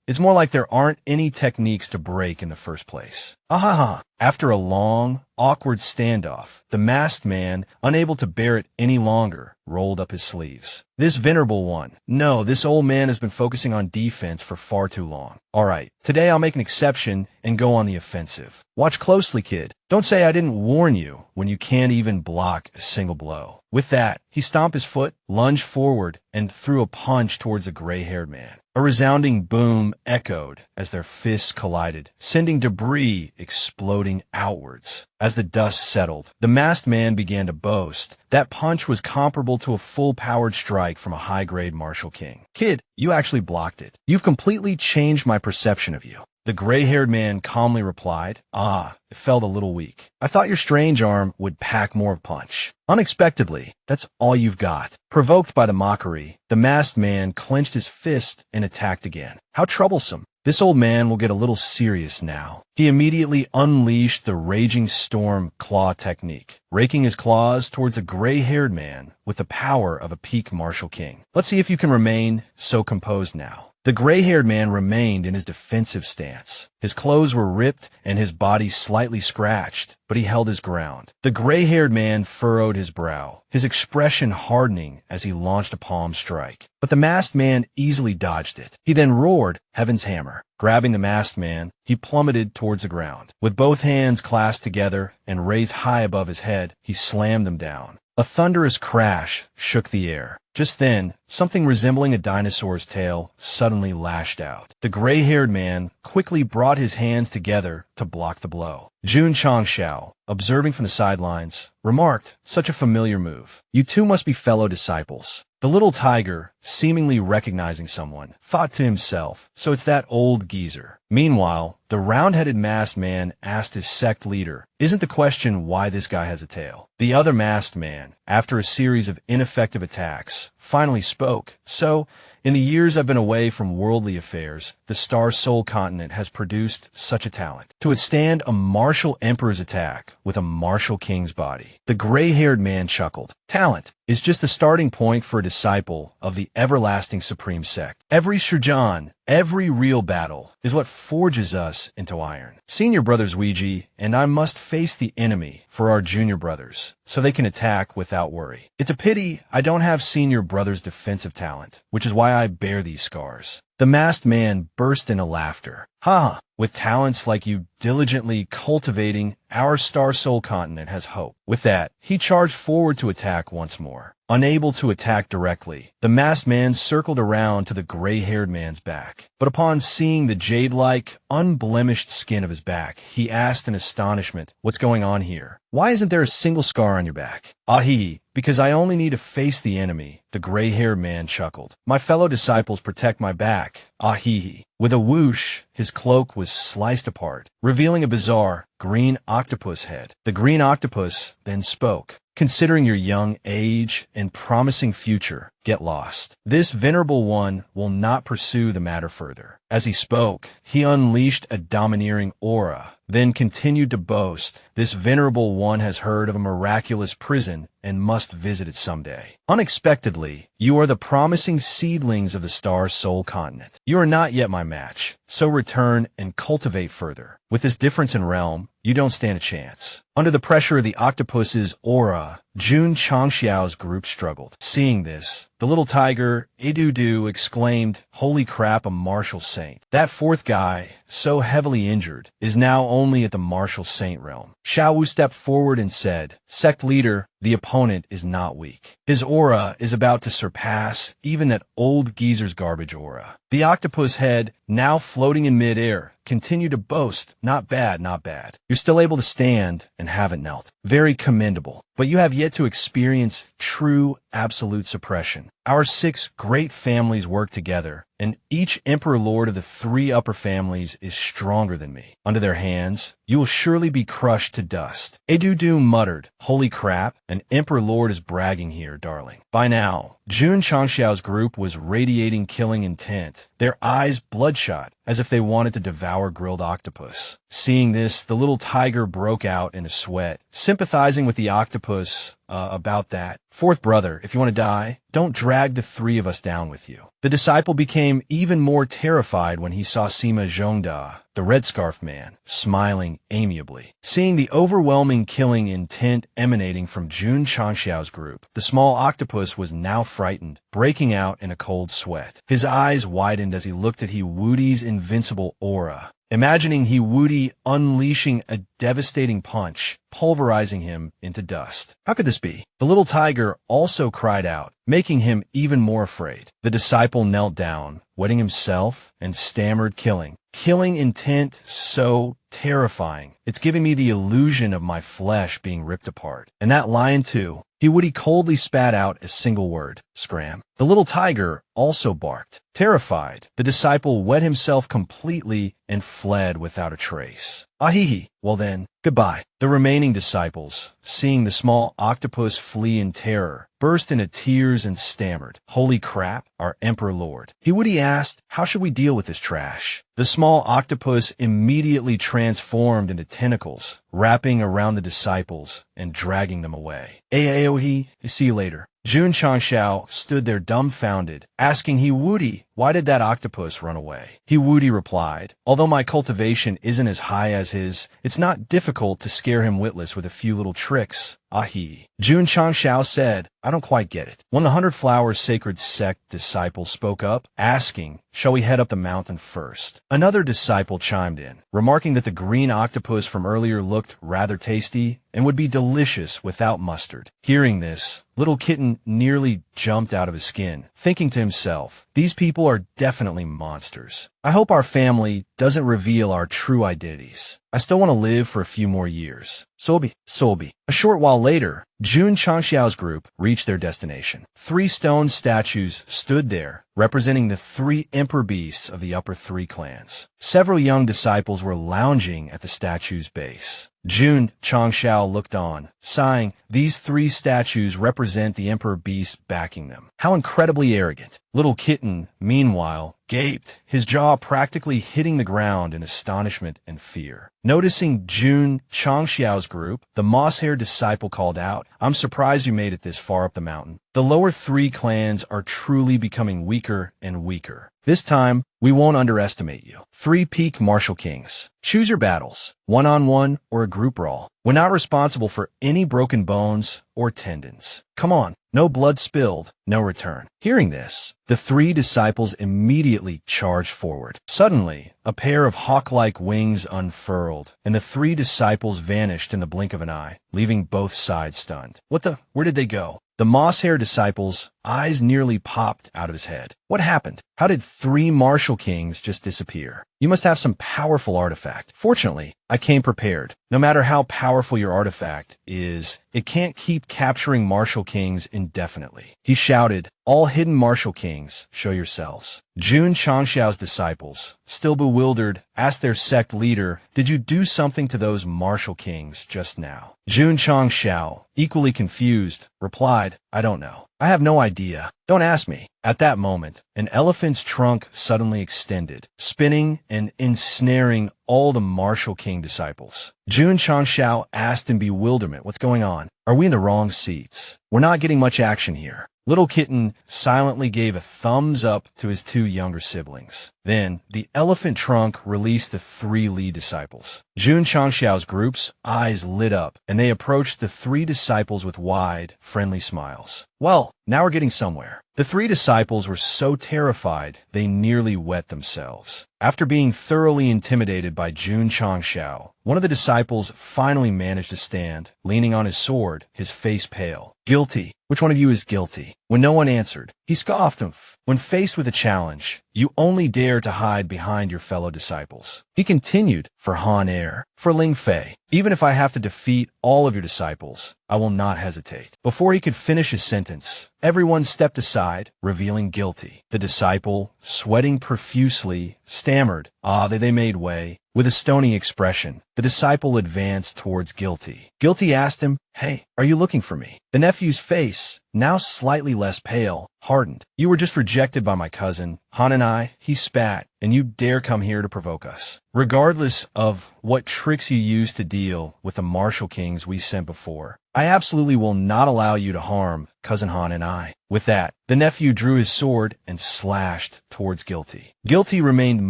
[SPEAKER 1] It's more like there aren't any techniques to break in the first place. Ahaha. After a long, awkward standoff, the masked man, unable to bear it any longer, rolled up his sleeves. This venerable one. No, this old man has been focusing on defense for far too long. All right, today I'll make an exception and go on the offensive. Watch closely, kid. Don't say I didn't warn you when you can't even block a single blow. With that, he stomped his foot, lunged forward, and threw a punch towards the gray-haired man. A resounding boom echoed as their fists collided, sending debris exploding outwards. As the dust settled, the masked man began to boast. That punch was comparable to a full-powered strike from a high-grade martial king. Kid, you actually blocked it. You've completely changed my perception of you. The gray-haired man calmly replied, it felt a little weak. I thought your strange arm would pack more punch. Unexpectedly, that's all you've got. Provoked by the mockery, the masked man clenched his fist and attacked again. How troublesome. This old man will get a little serious now. He immediately unleashed the Raging Storm claw technique, raking his claws towards the gray-haired man with the power of a peak martial king. Let's see if you can remain so composed now. The gray-haired man remained in his defensive stance. His clothes were ripped and his body slightly scratched, but he held his ground. The gray-haired man furrowed his brow, his expression hardening as he launched a palm strike. But the masked man easily dodged it. He then roared, Heaven's Hammer. Grabbing the masked man, he plummeted towards the ground. With both hands clasped together and raised high above his head, he slammed them down. A thunderous crash shook the air. Just then, something resembling a dinosaur's tail suddenly lashed out. The gray-haired man quickly brought his hands together to block the blow. Jun Changxiao, observing from the sidelines, remarked, such a familiar move. You 2 must be fellow disciples. The little tiger, seemingly recognizing someone, thought to himself, so it's that old geezer. Meanwhile, the round-headed masked man asked his sect leader, isn't the question why this guy has a tail? The other masked man, after a series of ineffective attacks, finally spoke, so, in the years I've been away from worldly affairs, the Star Soul continent has produced such a talent to withstand a martial emperor's attack with a martial king's body. The gray-haired man chuckled. Talent is just the starting point for a disciple of the everlasting supreme sect. Every Shurjan, every real battle, is what forges us into iron. Senior brothers Ouija and I must face the enemy for our junior brothers, so they can attack without worry. It's a pity I don't have senior brothers' defensive talent, which is why I bear these scars. The masked man burst into laughter. Ha! With talents like you diligently cultivating, our Star Soul continent has hope. With that, he charged forward to attack once more. Unable to attack directly, the masked man circled around to the gray-haired man's back. But upon seeing the jade-like, unblemished skin of his back, he asked in astonishment, what's going on here? Why isn't there a single scar on your back? Ahi, because I only need to face the enemy, the gray-haired man chuckled. My fellow disciples protect my back. Ahi. With a whoosh, his cloak was sliced apart, revealing a bizarre, green octopus head. The green octopus then spoke. Considering your young age and promising future, get lost. This venerable one will not pursue the matter further. As he spoke, he unleashed a domineering aura, then continued to boast, this venerable one has heard of a miraculous prison and must visit it someday. Unexpectedly, you are the promising seedlings of the Star Soul continent. You are not yet my match, so return and cultivate further. With this difference in realm, you don't stand a chance. Under the pressure of the octopus's aura, Jun Changxiao's group struggled. Seeing this, the little tiger, Edudu, exclaimed, holy crap, a martial saint. That fourth guy, so heavily injured, is now only at the martial saint realm. Xiao Wu stepped forward and said, sect leader, the opponent is not weak. His aura is about to surpass even that old geezer's garbage aura. The octopus head, now floating in midair, continued to boast, not bad, not bad. You're still able to stand and haven't knelt. Very commendable. But you have yet to experience true, absolute suppression. Our 6 great families work together, and each emperor lord of the 3 upper families is stronger than me. Under their hands, you will surely be crushed to dust. Edudu muttered, holy crap, an emperor lord is bragging here, darling. By now, Jun Changxiao's group was radiating killing intent, their eyes bloodshot, as if they wanted to devour grilled octopus. Seeing this, the little tiger broke out in a sweat, sympathizing with the octopus about that. Fourth brother, if you want to die, don't drag the 3 of us down with you. The disciple became even more terrified when he saw Sima Zhongda, the red scarf man, smiling amiably. Seeing the overwhelming killing intent emanating from Jun Changxiao's group, the small octopus was now frightened, breaking out in a cold sweat. His eyes widened as he looked at He Wudi's invincible aura, imagining He Wudi unleashing a devastating punch, pulverizing him into dust. How could this be? The little tiger also cried out, making him even more afraid. The disciple knelt down, wetting himself, and stammered, killing. Killing intent so terrifying. It's giving me the illusion of my flesh being ripped apart. And that lion too. He Woody coldly spat out a single word, scram. The little tiger also barked. Terrified, the disciple wet himself completely and fled without a trace. Ahihi, well then, goodbye. The remaining disciples, seeing the small octopus flee in terror, burst into tears and stammered, holy crap, our emperor lord. He Woody asked, how should we deal with this trash? The small octopus immediately transformed into tentacles, wrapping around the disciples and dragging them away. Aohi, see you later. Jun Changxiao stood there dumbfounded, asking He Woody, why did that octopus run away? He Woody replied, although my cultivation isn't as high as his, it's not difficult to scare him witless with a few little tricks. Ahi. Jun Changxiao said, I don't quite get it. When the 100 Flowers Sacred Sect disciple spoke up, asking, shall we head up the mountain first? Another disciple chimed in, remarking that the green octopus from earlier looked rather tasty and would be delicious without mustard. Hearing this, Little Kitten nearly jumped out of his skin, thinking to himself, these people are definitely monsters. I hope our family doesn't reveal our true identities. I still want to live for a few more years. Sobi. A short while later, Jun Changxiao's group reached their destination. 3 stone statues stood there, representing the 3 emperor beasts of the upper 3 clans. Several young disciples were lounging at the statue's base. Jun Changxiao looked on, sighing. These 3 statues represent the emperor beasts backing them. How incredibly arrogant. Little Kitten, meanwhile, gaped, his jaw practically hitting the ground in astonishment and fear. Noticing Jun Changxiao's group, the moss-haired disciple called out, "I'm surprised you made it this far up the mountain. The lower 3 clans are truly becoming weaker and weaker. This time, we won't underestimate you. 3 peak martial kings. Choose your battles, one-on-one or a group brawl. We're not responsible for any broken bones or tendons. Come on, no blood spilled, no return." Hearing this, the 3 disciples immediately charged forward. Suddenly, a pair of hawk-like wings unfurled, and the 3 disciples vanished in the blink of an eye, leaving both sides stunned. Where did they go? The moss-haired disciple's eyes nearly popped out of his head. What happened? How did 3 martial kings just disappear? You must have some powerful artifact. Fortunately, I came prepared. No matter how powerful your artifact is, it can't keep capturing martial kings indefinitely. He shouted, "All hidden martial kings, show yourselves." Jun Changxiao's disciples, still bewildered, asked their sect leader, "Did you do something to those martial kings just now?" Jun Changxiao, equally confused, replied, "I don't know. I have no idea. Don't ask me." At that moment, an elephant's trunk suddenly extended, spinning and ensnaring all the martial king disciples. Jun Changxiao asked in bewilderment, "What's going on? Are we in the wrong seats? We're not getting much action here." Little Kitten silently gave a thumbs up to his 2 younger siblings. Then, the elephant trunk released the 3 lead disciples. Jun Changxiao's group's eyes lit up, and they approached the 3 disciples with wide, friendly smiles. Well, now we're getting somewhere. The 3 disciples were so terrified, they nearly wet themselves. After being thoroughly intimidated by Jun Changxiao, one of the disciples finally managed to stand, leaning on his sword, his face pale. "Guilty. Which one of you is guilty?" When no one answered, he scoffed him. When faced with a challenge, you only dare to hide behind your fellow disciples. He continued, "For Han Er, for Ling Fei, even if I have to defeat all of your disciples, I will not hesitate." Before he could finish his sentence, everyone stepped aside, revealing Guilty. The disciple, sweating profusely, stammered, They made way. With a stony expression, the disciple advanced towards Guilty. Guilty asked him, "Hey, are you looking for me?" The nephew's face, now slightly less pale, hardened. "You were just rejected by my cousin, Han and I," he spat, "and you dare come here to provoke us. Regardless of what tricks you used to deal with the martial kings we sent before, I absolutely will not allow you to harm Cousin Han and I." With that, the nephew drew his sword and slashed towards Guilty. Guilty remained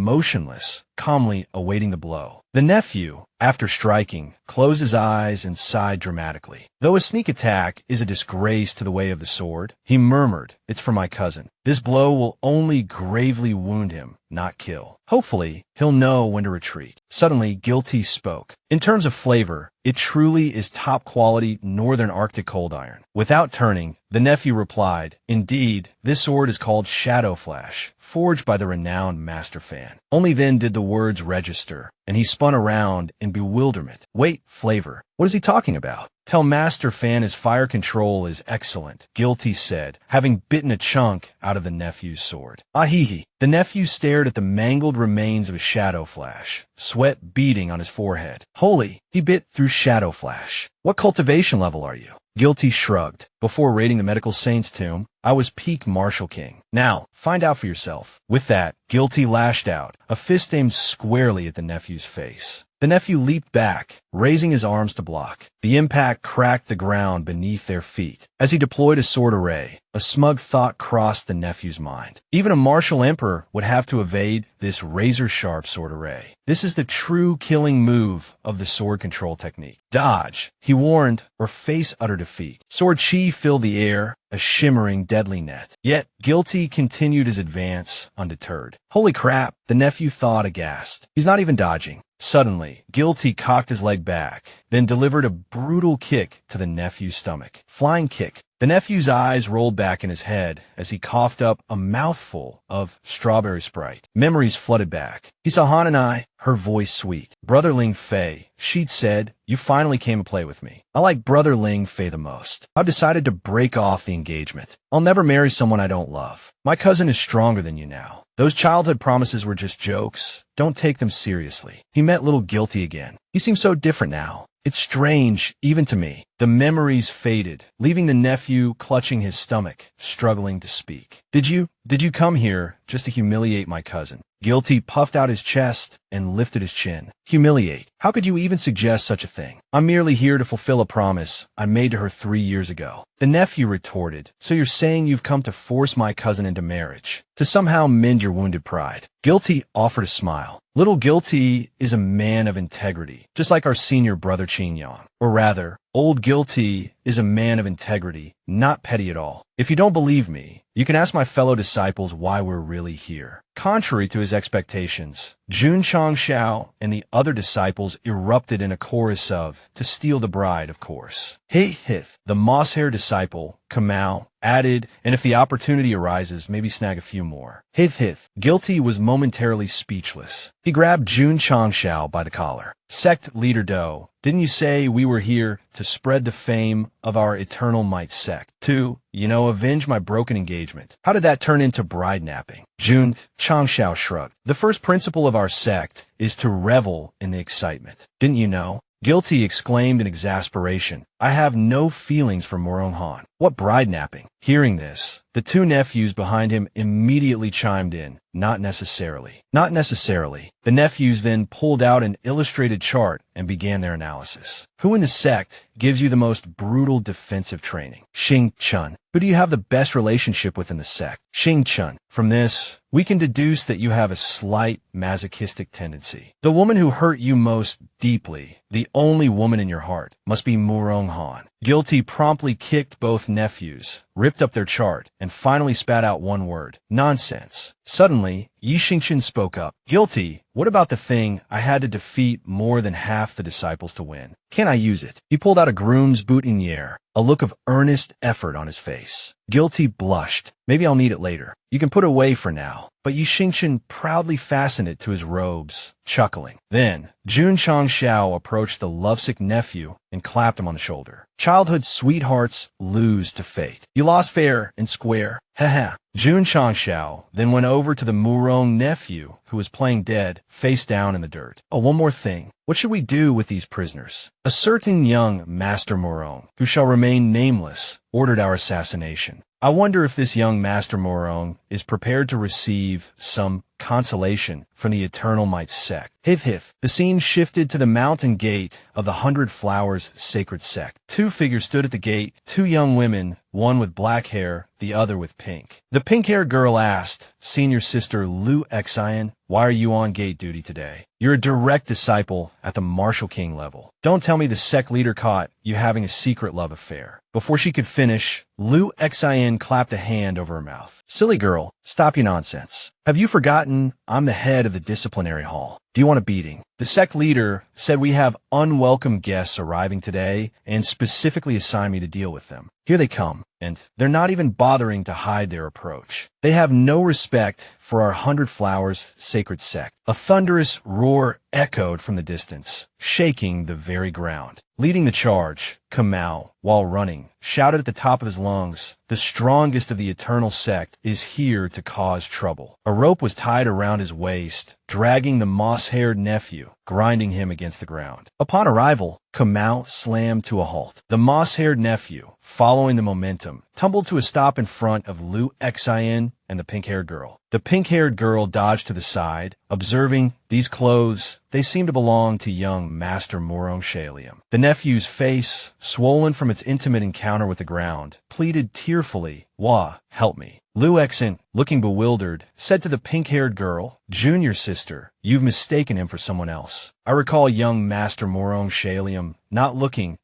[SPEAKER 1] motionless, calmly awaiting the blow. The nephew, after striking, closed his eyes and sighed dramatically. Though a sneak attack is a disgrace to the way of the sword, he murmured, "It's for my cousin. This blow will only gravely wound him, not kill. Hopefully, he'll know when to retreat." Suddenly, Guilty spoke. "In terms of flavor, it truly is top-quality Northern Arctic cold iron." Without turning, the nephew replied, "Indeed, this sword is called Shadow Flash, forged by the renowned Master Fan." Only then did the words register, and he spun around in bewilderment. "Wait, flavor. What is he talking about?" "Tell Master Fan his fire control is excellent," Guilty said, having bitten a chunk out of the nephew's sword. "Ahihi." The nephew stared at the mangled remains of a Shadow Flash, sweat beading on his forehead. "Holy," he bit through Shadow Flash. "What cultivation level are you?" Guilty shrugged. "Before raiding the medical saint's tomb, I was peak martial king. Now, find out for yourself." With that, Guilty lashed out, a fist aimed squarely at the nephew's face. The nephew leaped back, raising his arms to block. The impact cracked the ground beneath their feet. As he deployed a sword array, a smug thought crossed the nephew's mind. Even a martial emperor would have to evade this razor-sharp sword array. This is the true killing move of the sword control technique. "Dodge," he warned, "or face utter defeat." Sword chi filled the air, a shimmering, deadly net. Yet, Guilty continued his advance undeterred. "Holy crap," the nephew thought aghast. "He's not even dodging." Suddenly, Guilty cocked his leg back, then delivered a brutal kick to the nephew's stomach. Flying kick. The nephew's eyes rolled back in his head as he coughed up a mouthful of strawberry Sprite. Memories flooded back. He saw Han and I, her voice sweet. Brother Ling Fei, she'd said, you finally came to play with me. I like Brother Ling Fei the most. I've decided to break off the engagement. I'll never marry someone I don't love. My cousin is stronger than you now. Those childhood promises were just jokes. Don't take them seriously. He met little Guilty again. He seems so different now. It's strange, even to me. The memories faded, leaving the nephew clutching his stomach, struggling to speak. Did you come here just to humiliate my cousin? Guilty puffed out his chest and lifted his chin. Humiliate? How could you even suggest such a thing? I'm merely here to fulfill a promise I made to her 3 years ago. The nephew retorted, so you're saying you've come to force my cousin into marriage, to somehow mend your wounded pride? Guilty offered a smile. Little Guilty is a man of integrity, just like our senior brother Qin Yang. Or rather, old Guilty is a man of integrity, not petty at all. If you don't believe me, you can ask my fellow disciples why we're really here. Contrary to his expectations, Jun Changshao and the other disciples erupted in a chorus of, to steal the bride, of course. Hey Hith, the moss-hair disciple, Kamau, added, and if the opportunity arises, maybe snag a few more. Hith. Guilty was momentarily speechless. He grabbed Jun Changshao by the collar. Sect leader Do, didn't you say we were here to spread the fame of our eternal might sect? To, avenge my broken engagement. How did that turn into bride napping? Jun Changshao shrugged. The first principle of our sect is to revel in the excitement. Didn't you know? Guilty exclaimed in exasperation. I have no feelings for Morong Han. What bride napping? Hearing this, the two nephews behind him immediately chimed in. Not necessarily. Not necessarily. The nephews then pulled out an illustrated chart and began their analysis. Who in the sect gives you the most brutal defensive training? Xing Chun. Who do you have the best relationship with in the sect? Xing Chun. From this, we can deduce that you have a slight masochistic tendency. The woman who hurt you most deeply, the only woman in your heart, must be Murong Han. Guilty promptly kicked both nephews, ripped up their chart, and finally spat out one word. Nonsense. Suddenly, Yi Xingchen spoke up. Guilty, what about the thing I had to defeat more than half the disciples to win? Can I use it? He pulled out a groom's boutonniere, a look of earnest effort on his face. Guilty blushed. Maybe I'll need it later. You can put it away for now. But Yi Xingchen proudly fastened it to his robes, chuckling. Then, Jun Changshao approached the lovesick nephew and clapped him on the shoulder. Childhood sweethearts lose to fate. You lost fair and square. Haha. Jun Changshao then went over to the Murong nephew, who was playing dead, face down in the dirt. Oh, one more thing. What should we do with these prisoners? A certain young Master Murong, who shall remain nameless, ordered our assassination. I wonder if this young Master Murong is prepared to receive some consolation from the Eternal Might sect. Hith. The scene shifted to the mountain gate of the 100 Flowers sacred sect. Two figures stood at the gate, two young women, one with black hair, the other with pink. The pink-haired girl asked, Senior Sister Lu Xian, why are you on gate duty today? You're a direct disciple at the Martial King level. Don't tell me the sect leader caught you having a secret love affair. Before she could finish, Lu Xian clapped a hand over her mouth. Silly girl, stop your nonsense. Have you forgotten I'm the head of the disciplinary hall? Do you want a beating? The sect leader said we have unwelcome guests arriving today and specifically assigned me to deal with them. Here they come, and they're not even bothering to hide their approach. They have no respect for our 100 Flowers sacred sect. A thunderous roar echoed from the distance, shaking the very ground. Leading the charge, Kamau, while running, shouted at the top of his lungs, the strongest of the eternal sect is here to cause trouble. A rope was tied around his waist, dragging the moss-haired nephew, grinding him against the ground. Upon arrival, Kamau slammed to a halt. The moss-haired nephew, following the momentum, tumbled to a stop in front of Lu Xian and the pink-haired girl. The pink-haired girl dodged to the side, observing these clothes. They seem to belong to young Master Morong Shalium. The nephew's face, swollen from its intimate encounter with the ground, pleaded tearfully, Wah, help me. Lu Xian, looking bewildered, said to the pink-haired girl, Junior sister, you've mistaken him for someone else. I recall young Master Morong Shalium not looking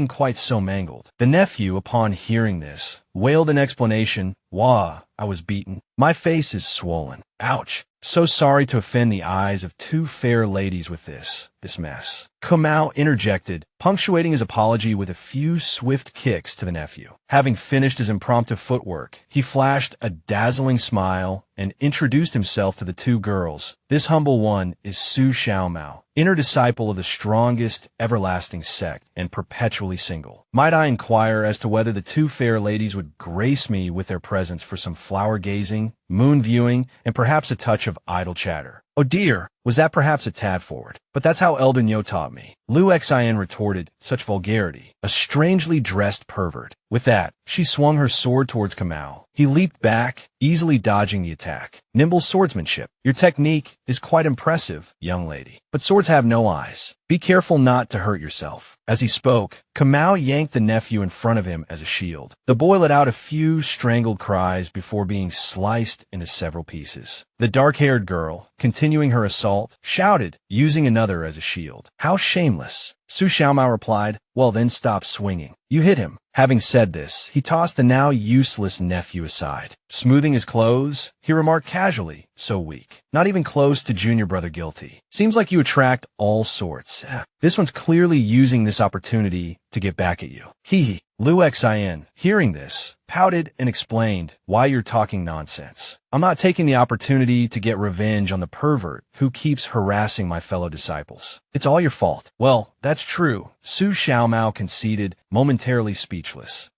[SPEAKER 1] quite so mangled. The nephew, upon hearing this, wailed an explanation, Wah, I was beaten. My face is swollen. Ouch. So sorry to offend the eyes of two fair ladies with this mess. Kamau interjected, punctuating his apology with a few swift kicks to the nephew. Having finished his impromptu footwork, he flashed a dazzling smile and introduced himself to the two girls. This humble one is Su Xiaomao, inner disciple of the strongest everlasting sect and perpetually single. Might I inquire as to whether the two fair ladies would grace me with their presence for some flower gazing, moon viewing, and perhaps a touch of idle chatter? Oh dear, was that perhaps a tad forward? But that's how Elder Nyo taught me. Liu Xin retorted, such vulgarity. A strangely dressed pervert. With that, she swung her sword towards Kamau. He leaped back, easily dodging the attack. Nimble swordsmanship. Your technique is quite impressive, young lady. But swords have no eyes. Be careful not to hurt yourself. As he spoke, Kamau yanked the nephew in front of him as a shield. The boy let out a few strangled cries before being sliced into several pieces. The dark-haired girl, continuing her assault, shouted, using another as a shield. How shameless. Su Xiaomao replied, well then stop swinging. You hit him. Having said this, he tossed the now useless nephew aside. Smoothing his clothes, he remarked casually, so weak. Not even close to junior brother guilty. Seems like you attract all sorts. This one's clearly using this opportunity to get back at you. Hee. Liu Xin, hearing this, pouted and explained, why you're talking nonsense. I'm not taking the opportunity to get revenge on the pervert who keeps harassing my fellow disciples. It's all your fault. Well, that's true, Su Xiaomao conceded, momentarily speechless.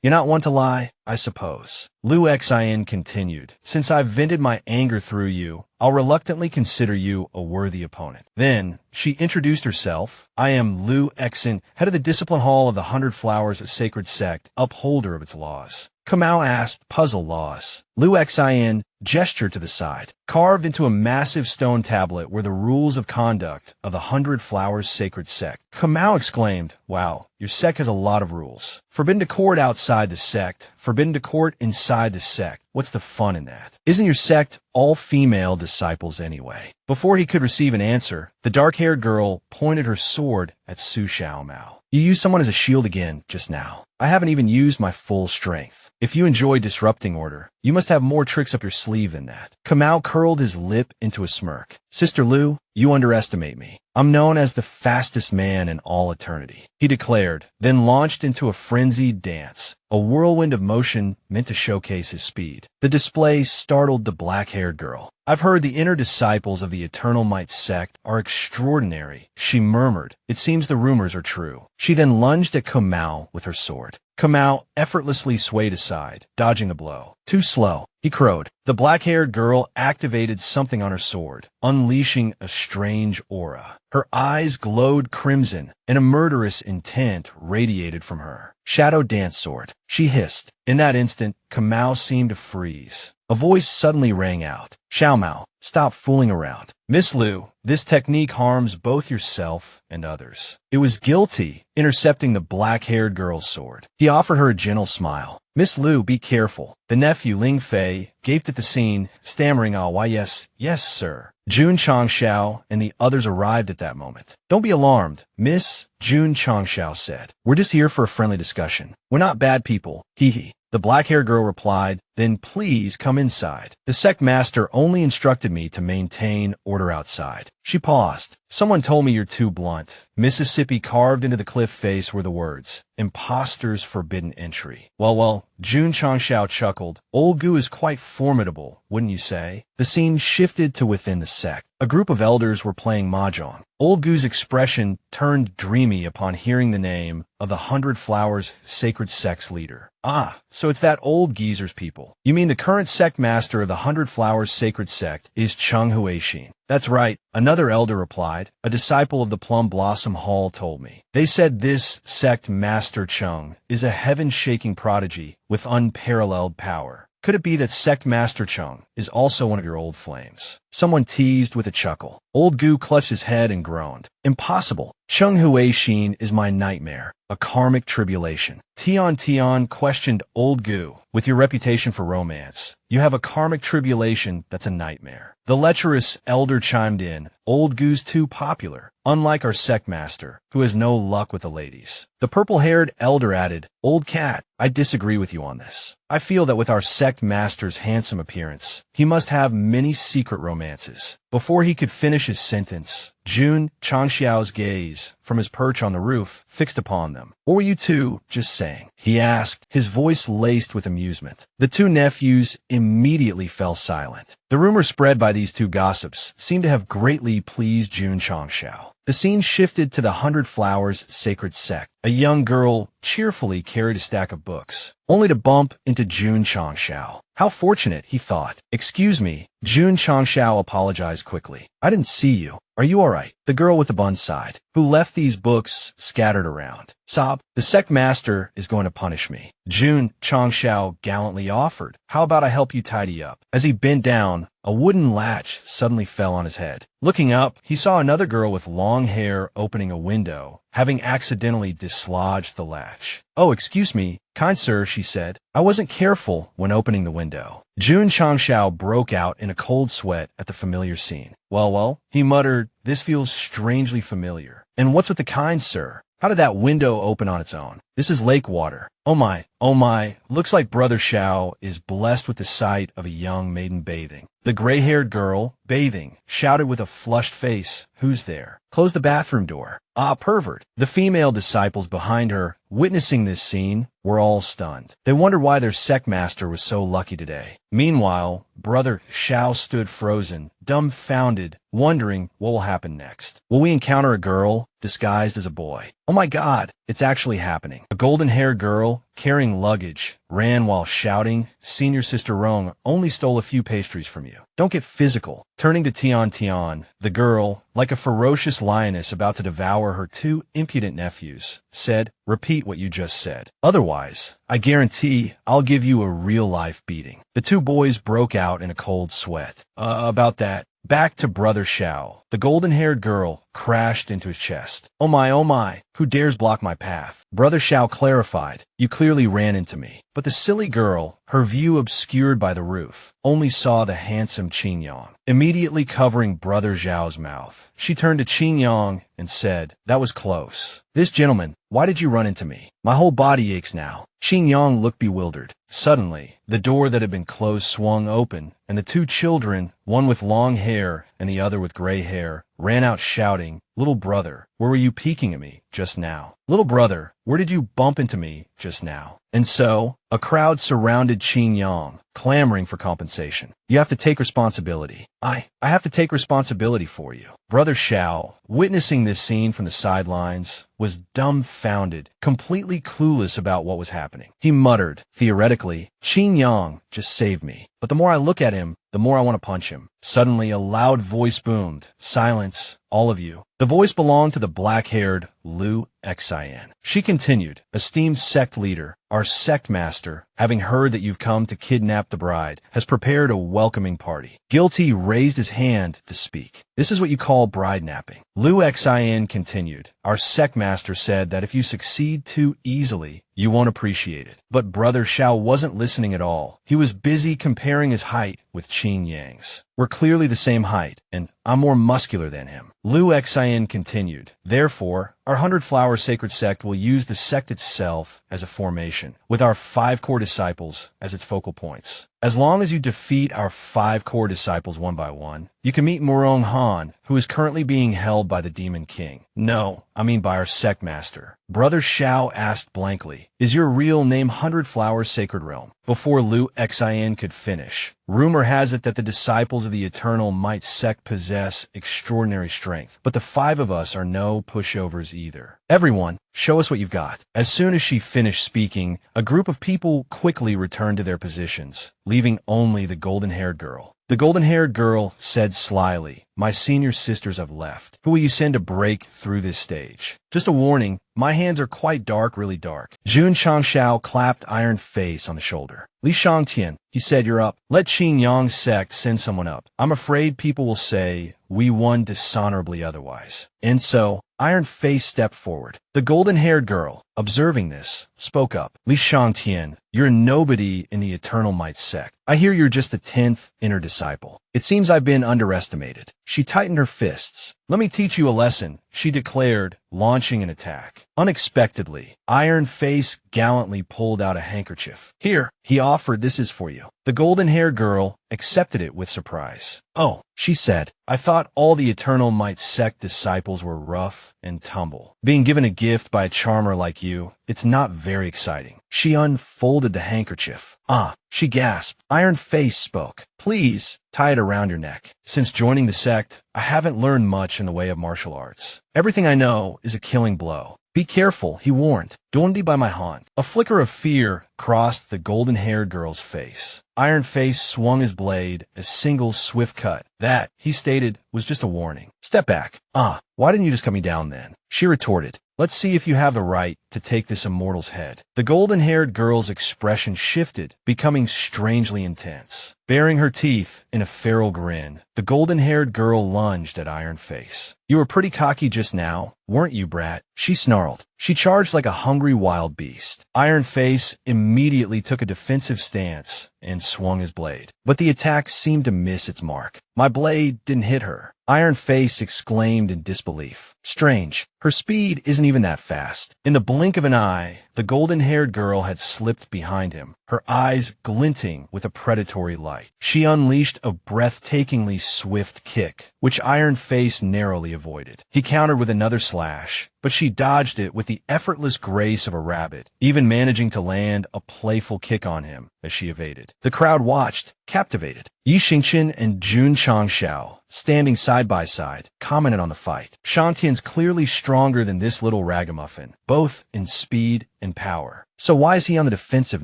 [SPEAKER 1] You're not one to lie, I suppose. Liu Xin continued, since I've vented my anger through you, I'll reluctantly consider you a worthy opponent. Then, she introduced herself. I am Liu Xin, head of the Discipline Hall of the 100 Flowers Sacred Sect, upholder of its laws. Kamau asked, puzzle laws. Liu Xin gestured to the side. Carved into a massive stone tablet were the rules of conduct of the 100 Flowers Sacred Sect. Kamau exclaimed, wow, your sect has a lot of rules. Forbidden to court outside the sect, forbidden to court inside the sect. What's the fun in that? Isn't your sect all female disciples anyway? Before he could receive an answer, the dark-haired girl pointed her sword at Su Xiaomao. You used someone as a shield again just now. I haven't even used my full strength. If you enjoy disrupting order, you must have more tricks up your sleeve than that. Kamau curled his lip into a smirk. Sister Liu, you underestimate me. I'm known as the fastest man in all eternity, he declared, then launched into a frenzied dance, a whirlwind of motion meant to showcase his speed. The display startled the black-haired girl. I've heard the inner disciples of the Eternal Might sect are extraordinary, she murmured. It seems the rumors are true. She then lunged at Kamau with her sword. Kamau effortlessly swayed aside, dodging a blow. Too slow, he crowed. The black-haired girl activated something on her sword, unleashing a strange aura. Her eyes glowed crimson, and a murderous intent radiated from her. Shadow Dance Sword, she hissed. In that instant, Kamau seemed to freeze. A voice suddenly rang out. Xiaomao, stop fooling around. Miss Liu, this technique harms both yourself and others. It was guilty, intercepting the black-haired girl's sword. He offered her a gentle smile. Miss Liu, be careful. The nephew, Ling Fei, gaped at the scene, stammering, oh, why yes, sir. Jun Changxiao and the others arrived at that moment. Don't be alarmed, Miss, Jun Changxiao said. We're just here for a friendly discussion. We're not bad people, hee hee. The black-haired girl replied, then please come inside. The sect master only instructed me to maintain order outside. She paused. Someone told me you're too blunt. Mississippi carved into the cliff face were the words, imposter's forbidden entry. Well, Jun Changxiao chuckled. Old Gu is quite formidable, wouldn't you say? The scene shifted to within the sect. A group of elders were playing mahjong. Old Gu's expression turned dreamy upon hearing the name of the 100 Flowers Sacred Sect's leader. Ah, so it's that old geezer's people. You mean the current sect master of the 100 Flowers Sacred Sect is Cheng Huixin? That's right, another elder replied. A disciple of the Plum Blossom Hall told me. They said this sect master Cheng is a heaven-shaking prodigy with unparalleled power. Could it be that Sect Master Cheng is also one of your old flames? Someone teased with a chuckle. Old Gu clutched his head and groaned. Impossible. Cheng Huixin is my nightmare, a karmic tribulation. Tian questioned Old Gu. With your reputation for romance, you have a karmic tribulation that's a nightmare. The lecherous elder chimed in. Old Gu's too popular. unlike our sect master, who has no luck with the ladies. The purple-haired elder added, Old cat, I disagree with you on this. I feel that with our sect master's handsome appearance, he must have many secret romances. Before he could finish his sentence, Jun Changxiao's gaze, from his perch on the roof, fixed upon them. What were you two just saying? He asked, his voice laced with amusement. The two nephews immediately fell silent. The rumor spread by these two gossips seemed to have greatly pleased Jun Changxiao. The scene shifted to the 100 Flowers sacred sect. A young girl cheerfully carried a stack of books, only to bump into Jun Changxiao. How fortunate, he thought. Excuse me, Jun Changxiao apologized quickly. I didn't see you. Are you all right? The girl with the bun sighed, who left these books scattered around. Sob, the sect master is going to punish me. Jun Changxiao gallantly offered. How about I help you tidy up? As he bent down, a wooden latch suddenly fell on his head. Looking up, he saw another girl with long hair opening a window, having accidentally dislodged the latch. Oh, excuse me, kind sir, she said. I wasn't careful when opening the window. Jun Changxiao broke out in a cold sweat at the familiar scene. Well, he muttered, this feels strangely familiar. And what's with the kind sir? How did that window open on its own? This is lake water. Oh my, looks like Brother Xiao is blessed with the sight of a young maiden bathing. The gray-haired girl, bathing, shouted with a flushed face, who's there? Close the bathroom door. Ah, pervert. The female disciples behind her, witnessing this scene, were all stunned. They wondered why their sect master was so lucky today. Meanwhile, Brother Xiao stood frozen, dumbfounded, wondering what will happen next. Will we encounter a girl disguised as a boy? Oh my God, it's actually happening. A golden-haired girl, carrying luggage, ran while shouting, Senior Sister Rong only stole a few pastries from you. Don't get physical. Turning to Tian, the girl, like a ferocious lioness about to devour her two impudent nephews, said, repeat what you just said. Otherwise, I guarantee I'll give you a real-life beating. The two boys broke out in a cold sweat. About that. Back to Brother Xiao. The golden-haired girl crashed into his chest. Oh my, who dares block my path? Brother Xiao clarified, you clearly ran into me. But the silly girl, her view obscured by the roof, only saw the handsome Qin Yang, immediately covering Brother Xiao's mouth. She turned to Qin Yang and said, that was close. This gentleman, why did you run into me? My whole body aches now. Qin Yang looked bewildered. Suddenly, the door that had been closed swung open, and the two children, one with long hair and the other with gray hair, ran out shouting, Little brother, where were you peeking at me just now? Little brother, where did you bump into me just now? And so, a crowd surrounded Qin Yang, clamoring for compensation. You have to take responsibility. I have to take responsibility for you. Brother Xiao, witnessing this scene from the sidelines, was dumbfounded, completely clueless about what was happening. He muttered, theoretically, Qin Yang just saved me. But the more I look at him, the more I want to punch him. Suddenly, a loud voice boomed. Silence, all of you. The voice belonged to the black-haired Lu Xian. She continued, esteemed sect leader, our sect master, having heard that you've come to kidnap the bride, has prepared a welcoming party. Guilty raised his hand to speak. This is what you call bride napping. Lu Xian continued, our sect master said that if you succeed too easily, you won't appreciate it. But Brother Xiao wasn't listening at all. He was busy comparing his height with Qin Yang's. We're clearly the same height, and I'm more muscular than him. Lu Xian continued, therefore, our 100 Flower Sacred Sect will use the sect itself as a formation, with our 5 core disciples as its focal points. As long as you defeat our 5 core disciples one by one, you can meet Murong Han, who is currently being held by the Demon King. No, I mean by our sect master. Brother Xiao asked blankly, is your real name 100 Flower Sacred Realm? Before Lu Xian could finish, rumor has it that the disciples of the Eternal Might sect possess extraordinary strength, but the 5 of us are no pushovers either. Everyone, show us what you've got. As soon as she finished speaking, a group of people quickly returned to their positions, leaving only the golden-haired girl. The golden-haired girl said slyly, my senior sisters have left. Who will you send to break through this stage? Just a warning, my hands are quite dark, really dark. Jun Changxiao clapped Iron Face on the shoulder. Li Shangtian, he said, you're up. Let Qin Yang's sect send someone up. I'm afraid people will say, we won dishonorably otherwise. And so, Iron Face stepped forward. The golden-haired girl, observing this, spoke up. Li Shangtian, you're nobody in the Eternal Might sect. I hear you're just the 10th inner disciple. It seems I've been underestimated. She tightened her fists. Let me teach you a lesson, she declared, launching an attack. Unexpectedly, Iron Face gallantly pulled out a handkerchief. Here, he offered, this is for you. The golden-haired girl accepted it with surprise. Oh, she said, I thought all the Eternal Might sect disciples were rough and tumble. Being given a gift by a charmer like you, it's not very exciting. She unfolded the handkerchief. Ah, she gasped. Iron Face spoke. Please, tie it around your neck. Since joining the sect, I haven't learned much in the way of martial arts. Everything I know is a killing blow. Be careful, he warned. Don't be by my haunt. A flicker of fear crossed the golden-haired girl's face. Iron Face swung his blade, a single swift cut. That, he stated, was just a warning. Step back. Why didn't you just cut me down then? She retorted. Let's see if you have the right to take this immortal's head. The golden-haired girl's expression shifted, becoming strangely intense. Baring her teeth in a feral grin, the golden-haired girl lunged at Iron Face. You were pretty cocky just now, weren't you, brat? She snarled. She charged like a hungry wild beast. Iron Face immediately took a defensive stance and swung his blade. But the attack seemed to miss its mark. My blade didn't hit her. Iron Face exclaimed in disbelief. Strange. Her speed isn't even that fast. In the blink of an eye, the golden-haired girl had slipped behind him, her eyes glinting with a predatory light. She unleashed a breathtakingly swift kick, which Iron Face narrowly avoided. He countered with another slash, but she dodged it with the effortless grace of a rabbit, even managing to land a playful kick on him as she evaded. The crowd watched, captivated. Yi Xingqian and Jun Changxiao, standing side by side, commented on the fight. Shantian's clearly stronger than this little ragamuffin, both in speed and power. So why is he on the defensive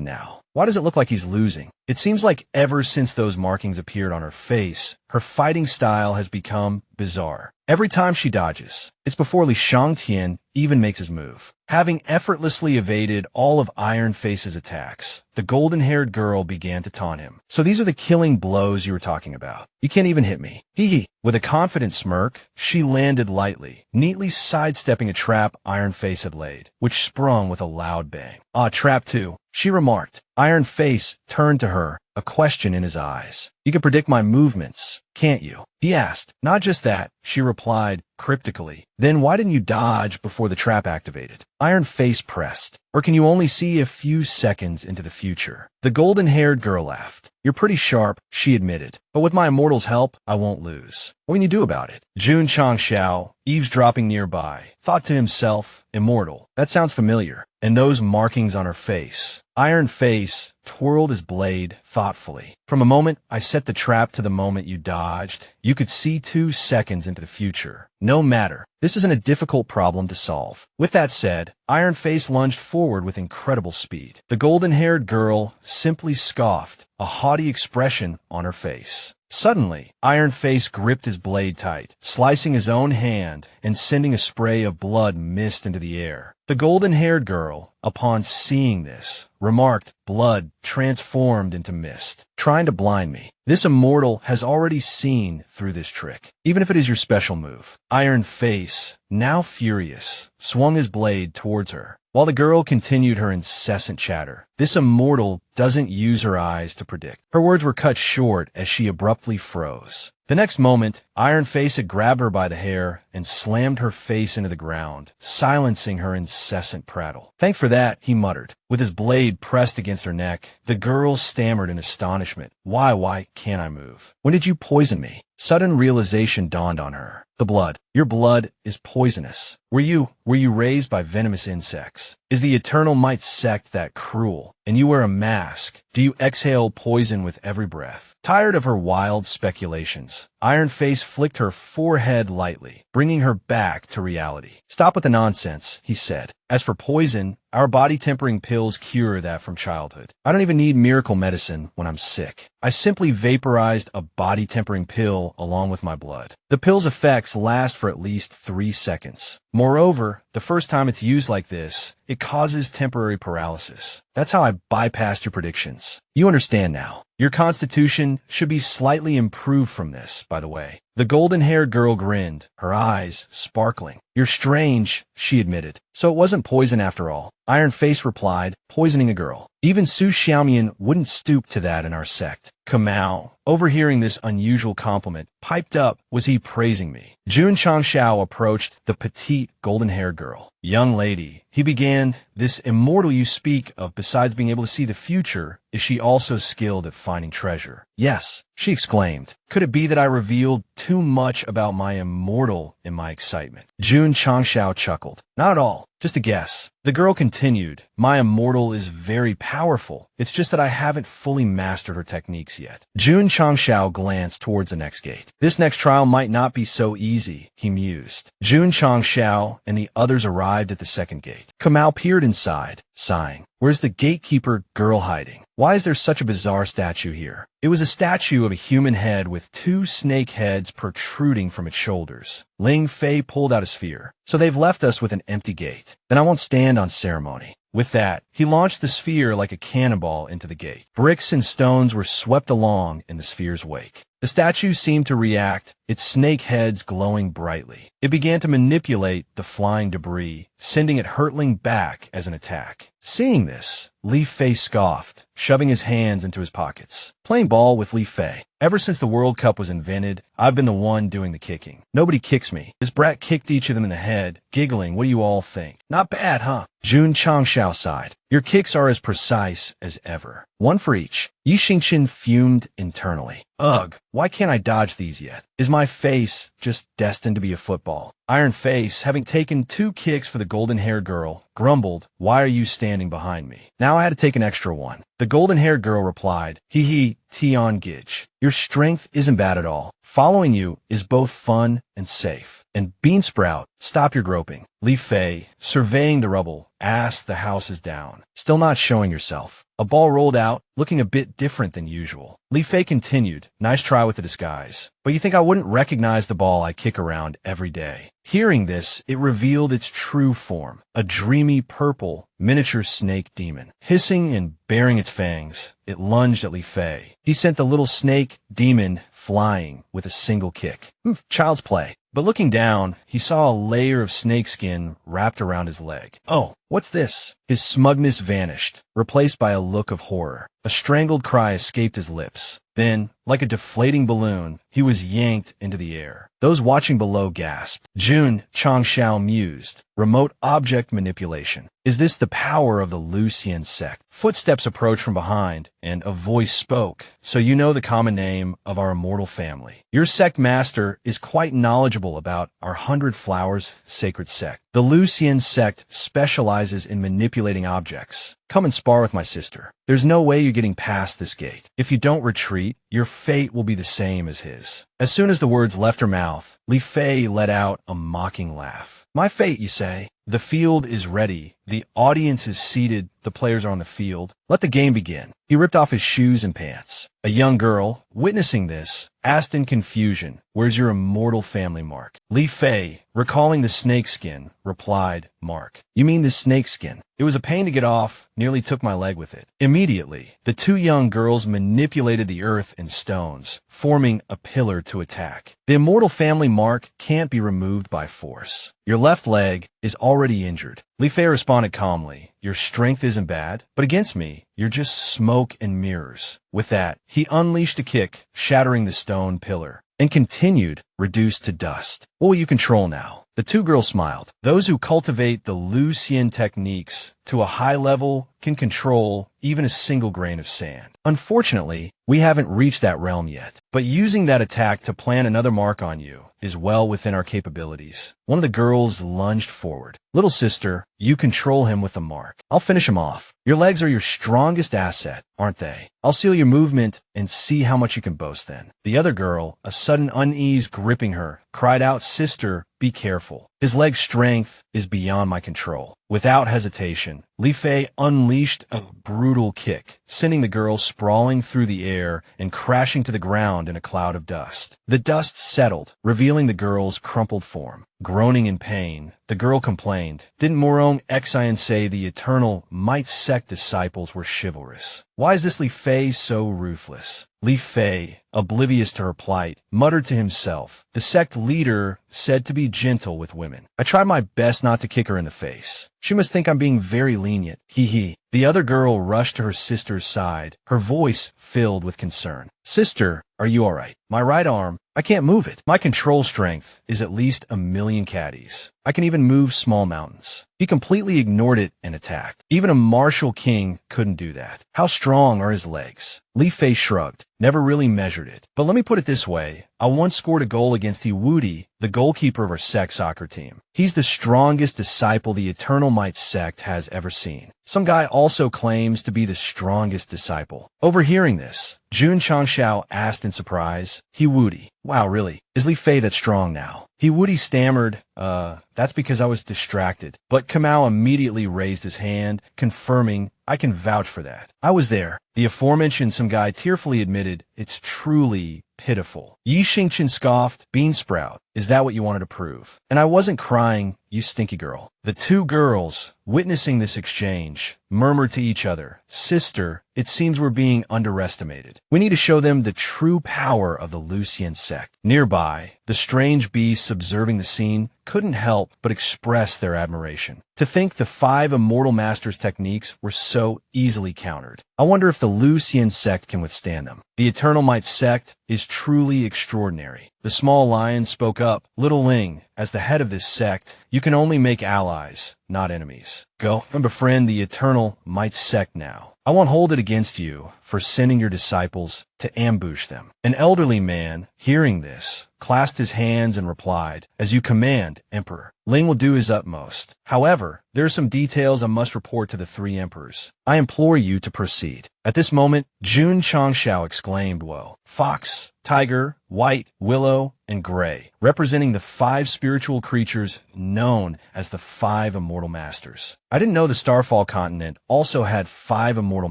[SPEAKER 1] now? Why does it look like he's losing? It seems like ever since those markings appeared on her face, her fighting style has become bizarre. Every time she dodges, it's before Li Shangtian even makes his move. Having effortlessly evaded all of Iron Face's attacks, the golden-haired girl began to taunt him. So these are the killing blows you were talking about. You can't even hit me. Hee hee. With a confident smirk, she landed lightly, neatly sidestepping a trap Iron Face had laid, which sprung with a loud bang. Trap two, she remarked. Iron Face turned to her, a question in his eyes. You can predict my movements, can't you? He asked. Not just that, she replied, cryptically. Then why didn't you dodge before the trap activated? Iron Face pressed. Or can you only see a few seconds into the future? The golden-haired girl laughed. You're pretty sharp, she admitted. But with my immortal's help, I won't lose. What can you do about it? Jun Changxiao, eavesdropping nearby, thought to himself, immortal. That sounds familiar. And those markings on her face. Iron Face twirled his blade thoughtfully. From a moment I set the trap to the moment you dodged, you could see 2 seconds into the future. No matter. This isn't a difficult problem to solve. With that said, Iron Face lunged forward with incredible speed. The golden-haired girl simply scoffed, a haughty expression on her face. Suddenly, Iron Face gripped his blade tight, slicing his own hand and sending a spray of blood mist into the air. The golden-haired girl, upon seeing this, remarked, blood transformed into mist, trying to blind me. This immortal has already seen through this trick, even if it is your special move. Iron Face, now furious, swung his blade towards her. While the girl continued her incessant chatter, this immortal doesn't use her eyes to predict. Her words were cut short as she abruptly froze. The next moment, Iron Face had grabbed her by the hair and slammed her face into the ground, silencing her incessant prattle. Thanks for that, he muttered. With his blade pressed against her neck, the girl stammered in astonishment. Why can't I move? When did you poison me? Sudden realization dawned on her. The blood. Your blood is poisonous. Were you raised by venomous insects? Is the Eternal Might sect that cruel? And you wear a mask. Do you exhale poison with every breath? Tired of her wild speculations, Iron Face flicked her forehead lightly, bringing her back to reality. Stop with the nonsense, he said. As for poison, our body-tempering pills cure that from childhood. I don't even need miracle medicine when I'm sick. I simply vaporized a body-tempering pill along with my blood. The pill's effects last for at least 3 seconds. Moreover, the first time it's used like this, it causes temporary paralysis. That's how I bypassed your predictions. You understand now. Your constitution should be slightly improved from this, by the way. The golden-haired girl grinned, her eyes sparkling. You're strange, she admitted. So it wasn't poison after all. Iron Face replied, poisoning a girl. Even Su Xiaomian wouldn't stoop to that in our sect. Kamau, overhearing this unusual compliment, piped up, was he praising me? Jun Changshao approached the petite, golden-haired girl. Young lady, he began, this immortal you speak of, besides being able to see the future, is she also skilled at finding treasure? Yes, she exclaimed. Could it be that I revealed too much about my immortal in my excitement? Jun Changshao chuckled. Not at all, just a guess. The girl continued, my immortal is very powerful. It's just that I haven't fully mastered her techniques yet. Jun Changshao glanced towards the next gate. This next trial might not be so easy, he mused. Jun Changshao and the others arrived at the second gate. Kamau peered inside, sighing. Where's the gatekeeper girl hiding? Why is there such a bizarre statue here? It was a statue of a human head with two snake heads protruding from its shoulders. Ling Fei pulled out a sphere. So they've left us with an empty gate. Then I won't stand on ceremony. With that, he launched the sphere like a cannonball into the gate. Bricks and stones were swept along in the sphere's wake. The statue seemed to react, its snake heads glowing brightly. It began to manipulate the flying debris, sending it hurtling back as an attack. Seeing this, Li Fei scoffed, shoving his hands into his pockets. Playing ball with Li Fei. Ever since the World Cup was invented, I've been the one doing the kicking. Nobody kicks me. This brat kicked each of them in the head, giggling. What do you all think? Not bad, huh? Jun Changshao sighed. Your kicks are as precise as ever. One for each. Yi Xingqian fumed internally. Ugh, why can't I dodge these yet? Is my face just destined to be a football? Iron Face, having taken 2 kicks for the golden-haired girl, grumbled, why are you standing behind me? Now I had to take an extra one. The golden-haired girl replied, hee hee, Tian Gij. Your strength isn't bad at all. Following you is both fun and safe. And Beansprout, stop your groping. Li Fei, surveying the rubble, asked the house is down. Still not showing yourself. A ball rolled out, looking a bit different than usual. Li Fei continued, nice try with the disguise. But you think I wouldn't recognize the ball I kick around every day? Hearing this, it revealed its true form, a dreamy purple, miniature snake demon. Hissing and baring its fangs, it lunged at Li Fei. He sent the little snake demon flying with a single kick. Child's play. But looking down, he saw a layer of snakeskin wrapped around his leg. Oh, what's this? His smugness vanished, replaced by a look of horror. A strangled cry escaped his lips. Then, like a deflating balloon, he was yanked into the air. Those watching below gasped. Jun Changshao mused. Remote object manipulation. Is this the power of the Lucian sect? Footsteps approached from behind, and a voice spoke. So you know the common name of our immortal family. Your sect master is quite knowledgeable about our 100 Flowers sacred sect. The Lucian sect specializes in manipulating objects. Come and spar with my sister. There's no way you're getting past this gate. If you don't retreat, your fate will be the same as his. As soon as the words left her mouth, Li Fei let out a mocking laugh. My fate, you say? The field is ready. The audience is seated. The players are on the field. Let the game begin. He ripped off his shoes and pants. A young girl, witnessing this, asked in confusion, where's your immortal family mark? Li Fei, recalling the snakeskin, replied, Mark. You mean the snakeskin? It was a pain to get off, nearly took my leg with it. Immediately, the 2 young girls manipulated the earth and stones, forming a pillar to attack. The immortal family mark can't be removed by force. Your left leg is already injured. Li Fei responded calmly, your strength isn't bad, but against me, you're just smoke and mirrors. With that, he unleashed a kick, shattering the stone pillar, and continued, reduced to dust. What will you control now? The 2 girls smiled. Those who cultivate the Lucian techniques to a high level can control even a single grain of sand. Unfortunately, we haven't reached that realm yet, but using that attack to plant another mark on you is well within our capabilities. One of the girls lunged forward. Little sister, you control him with a mark. I'll finish him off. Your legs are your strongest asset, aren't they? I'll seal your movement and see how much you can boast then. The other girl, a sudden unease gripping her, cried out, Sister, be careful. His leg strength is beyond my control. Without hesitation, Li Fei unleashed a brutal kick, sending the girl sprawling through the air and crashing to the ground in a cloud of dust. The dust settled, revealing the girl's crumpled form. Groaning in pain, the girl complained, "Didn't Morong Xian say the eternal Might Sect disciples were chivalrous? Why is this Li Fei so ruthless?" Li Fei, oblivious to her plight, muttered to himself. The sect leader said to be gentle with women. I tried my best not to kick her in the face. She must think I'm being very lenient. Hee hee. The other girl rushed to her sister's side, her voice filled with concern. "Sister, are you all right? My right arm, I can't move it. My control strength is at least 1,000,000 caddies. I can even move small mountains." He completely ignored it and attacked. Even a martial king couldn't do that. How strong are his legs? Li Fei shrugged. Never really measured it. But let me put it this way. I once scored a goal against Wudi, the goalkeeper of our sect soccer team. He's the strongest disciple the Eternal Might sect has ever seen. Some guy also claims to be the strongest disciple. Overhearing this, Jun Changshao asked in surprise, Wudi, wow, really? Is Li Fei that strong now? Wudi stammered, that's because I was distracted. But Kamau immediately raised his hand, confirming, I can vouch for that. I was there. The aforementioned some guy tearfully admitted, it's truly pitiful. Yi Xingchen scoffed, Beansprout, is that what you wanted to prove? And I wasn't crying, you stinky girl. The two girls, witnessing this exchange, murmured to each other, Sister, it seems we're being underestimated. We need to show them the true power of the Lucian sect. Nearby, the strange beasts observing the scene couldn't help but express their admiration. To think the 5 Immortal Masters' techniques were so easily countered. I wonder if the Lucian sect can withstand them. The Eternal Might sect is truly extraordinary. The small lion spoke up, Little Ling, as the head of this sect, you can only make allies, not enemies. Go and befriend the Eternal Might sect now. I won't hold it against you for sending your disciples to ambush them. An elderly man, hearing this, clasped his hands and replied, As you command, Emperor. Ling will do his utmost. However, there are some details I must report to the 3 emperors. I implore you to proceed. At this moment, Jun Changshao exclaimed, Whoa, fox, tiger, white, willow, and gray, representing the 5 spiritual creatures known as the 5 Immortal Masters. I didn't know the Starfall continent also had 5 Immortal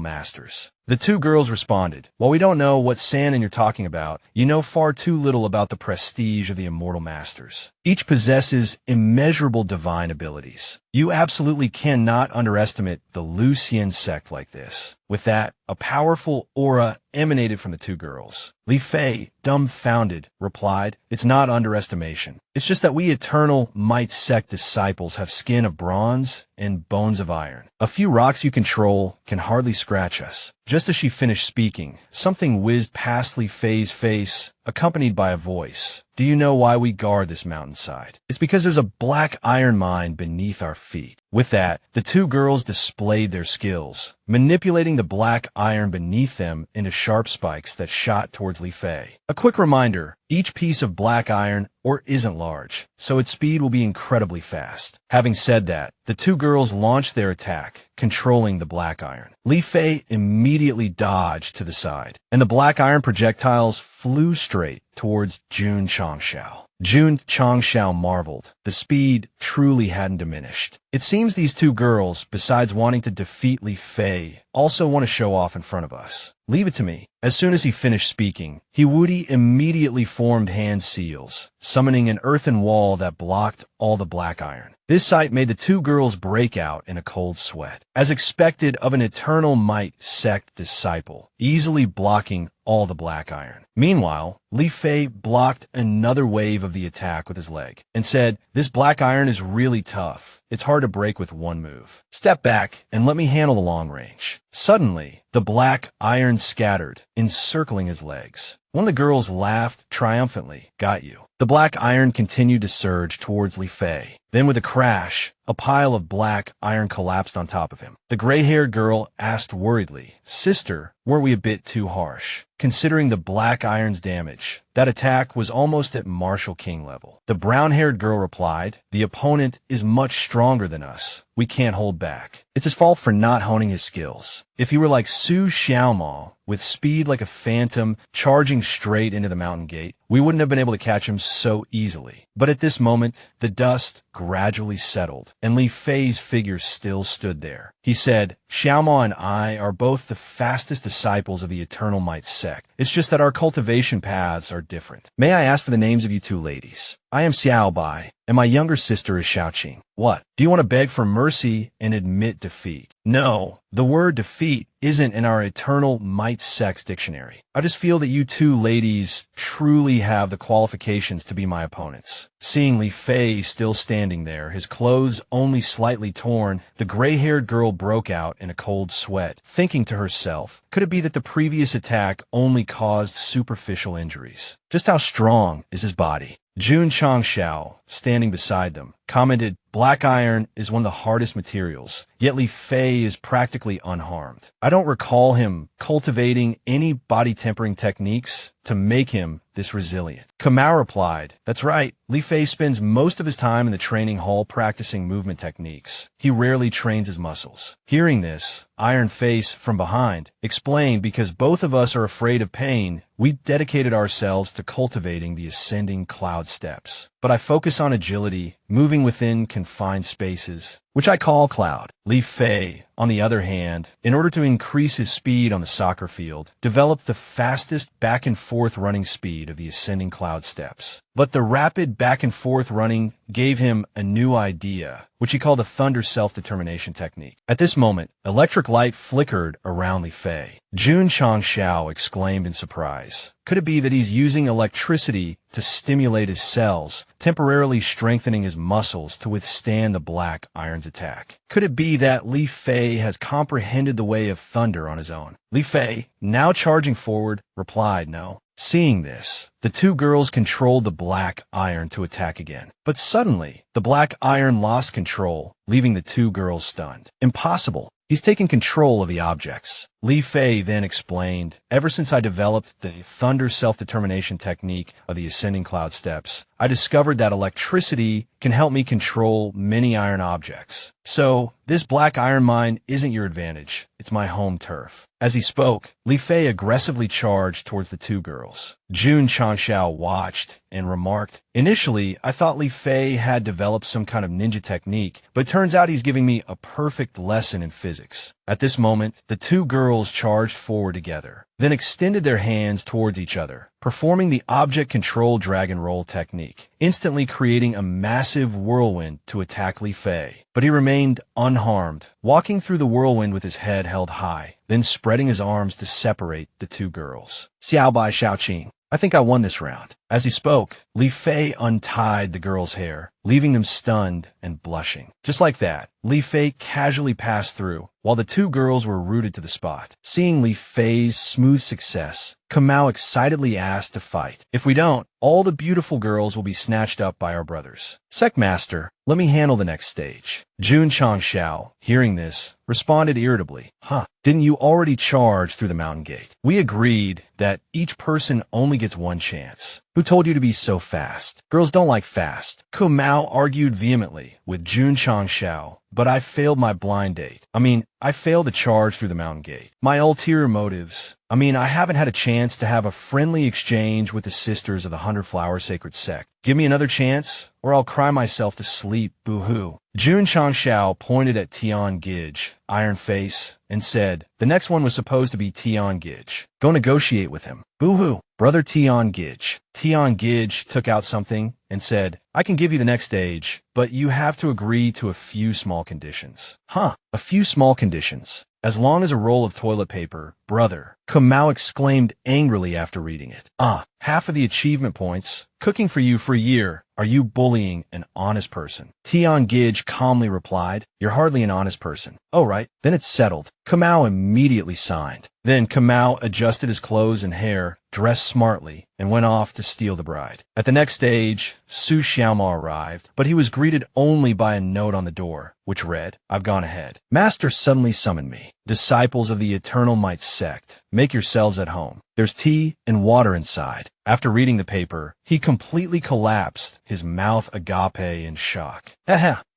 [SPEAKER 1] Masters. The 2 girls responded, While we don't know what Sanin you're talking about, you know far too little about the prestige of the Immortal Masters. Each possesses immeasurable divine abilities. You absolutely cannot underestimate the Lucian sect like this. With that, a powerful aura emanated from the 2 girls. Li Fei, dumbfounded, replied, It's not underestimation. It's just that we Eternal Might sect disciples have skin of bronze and bones of iron. A few rocks you control can hardly scratch us. Just as she finished speaking, something whizzed past Li Fei's face, accompanied by a voice. Do you know why we guard this mountainside? It's because there's a black iron mine beneath our feet. With that, the 2 girls displayed their skills, manipulating the black iron beneath them into sharp spikes that shot towards Li Fei. A quick reminder, each piece of black iron ore isn't large, so its speed will be incredibly fast. Having said that, the 2 girls launched their attack, controlling the black iron. Li Fei immediately dodged to the side, and the black iron projectiles flew straight towards Jun Changshao. Jun Changshao marveled. The speed truly hadn't diminished. It seems these 2 girls, besides wanting to defeat Li Fei, also want to show off in front of us. Leave it to me. As soon as he finished speaking, Wudi immediately formed hand seals, summoning an earthen wall that blocked all the black iron. This sight made the 2 girls break out in a cold sweat, as expected of an Eternal Might sect disciple, easily blocking all the black iron. Meanwhile, Li Fei blocked another wave of the attack with his leg, and said, This black iron is really tough. It's hard to break with one move. Step back and let me handle the long range. Suddenly, the black iron scattered, encircling his legs. One of the girls laughed triumphantly. Got you. The black iron continued to surge towards Li Fei. Then with a crash, a pile of black iron collapsed on top of him. The gray-haired girl asked worriedly, Sister, weren't we a bit too harsh? Considering the black iron's damage, That attack was almost at Martial King level. The brown-haired girl replied, "The opponent is much stronger than us. We can't hold back. It's his fault for not honing his skills. If he were like Su Xiaomao, with speed like a phantom, charging straight into the mountain gate, we wouldn't have been able to catch him so easily." But at this moment, the dust gradually settled, and Li Fei's figure still stood there. He said, "Xiaomao and I are both the fastest disciples of the Eternal Might sect. It's just that our cultivation paths are different. May I ask for the names of you two ladies? I am Xiao Bai, and my younger sister is Xiaoqing. What? Do you want to beg for mercy and admit defeat?" "No, the word defeat isn't in our Eternal Might sect's dictionary. I just feel that you two ladies truly have the qualifications to be my opponents." Seeing Li Fei still standing there, his clothes only slightly torn, the gray-haired girl broke out in a cold sweat, thinking to herself, could it be that the previous attack only caused superficial injuries? Just how strong is his body? Jun Changshao, standing beside them, commented, "Black iron is one of the hardest materials, yet Li Fei is practically unharmed. I don't recall him cultivating any body tempering techniques to make him this resilient." Kamau replied, "That's right. Li Fei spends most of his time in the training hall practicing movement techniques. He rarely trains his muscles." Hearing this, Iron Face, from behind, explained, "Because both of us are afraid of pain, we dedicated ourselves to cultivating the ascending cloud steps. But I focus on agility, moving within confined spaces, which I call cloud." Li Fei, on the other hand, in order to increase his speed on the soccer field, developed the fastest back-and-forth running speed of the ascending cloud steps. But the rapid back-and-forth running gave him a new idea, which he called the Thunder Self-Determination technique. At this moment, electric light flickered around Li Fei. Jun Changshao exclaimed in surprise. Could it be that he's using electricity to stimulate his cells, temporarily strengthening his muscles to withstand the black iron's attack? Could it be that Li Fei has comprehended the way of thunder on his own? Li Fei, now charging forward, replied no. Seeing this, the two girls controlled the black iron to attack again. But suddenly, the black iron lost control, leaving the two girls stunned. Impossible. He's taken control of the objects. Li Fei then explained, "Ever since I developed the Thunder Self-Determination technique of the Ascending Cloud Steps, I discovered that electricity can help me control many iron objects. So, this black iron mine isn't your advantage. It's my home turf." As he spoke, Li Fei aggressively charged towards the two girls. Jun Changshao watched and remarked, "Initially, I thought Li Fei had developed some kind of ninja technique, but it turns out he's giving me a perfect lesson in physics." At this moment, the two girls charged forward together, then extended their hands towards each other, performing the object control dragon roll technique, instantly creating a massive whirlwind to attack Li Fei. But he remained unharmed, walking through the whirlwind with his head held high, then spreading his arms to separate the two girls. "Xiao Bai Xiaoqing, I think I won this round." As he spoke, Li Fei untied the girls' hair, leaving them stunned and blushing. Just like that, Li Fei casually passed through, while the two girls were rooted to the spot. Seeing Li Fei's smooth success, Kamau excitedly asked to fight. "If we don't, all the beautiful girls will be snatched up by our brothers. Secmaster, let me handle the next stage." Jun Changshao, hearing this, responded irritably, Didn't you already charge through the mountain gate? We agreed that each person only gets one chance. Who told you to be so fast? Girls don't like fast." Kamau argued vehemently with Jun Changshao, "But I failed my blind date. I failed to charge through the mountain gate. My ulterior motives. I haven't had a chance to have a friendly exchange with the sisters of the 100 Flower Sacred Sect. Give me another chance, or I'll cry myself to sleep, boo-hoo." Jun Changshao pointed at Tian Gij, Iron Face, and said, "The next one was supposed to be Tian Gij. Go negotiate with him." "Boo-hoo, brother Tian Gij." Tian Gij took out something and said, "I can give you the next stage, but you have to agree to a few small conditions." A few small conditions. As long as a roll of toilet paper, brother. Kamau exclaimed angrily after reading it. Half of the achievement points. Cooking for you for a year. Are you bullying an honest person?" Tian Gij calmly replied, "You're hardly an honest person." "Oh, right. Then it's settled." Kamau immediately signed. Then Kamau adjusted his clothes and hair, dressed smartly, and went off to steal the bride. At the next stage, Su Xiaoma arrived, but he was greeted only by a note on the door, which read, "I've gone ahead. Master suddenly summoned me. Disciples of the Eternal Might sect, make yourselves at home. There's tea and water inside." After reading the paper, he completely collapsed, his mouth agape in shock.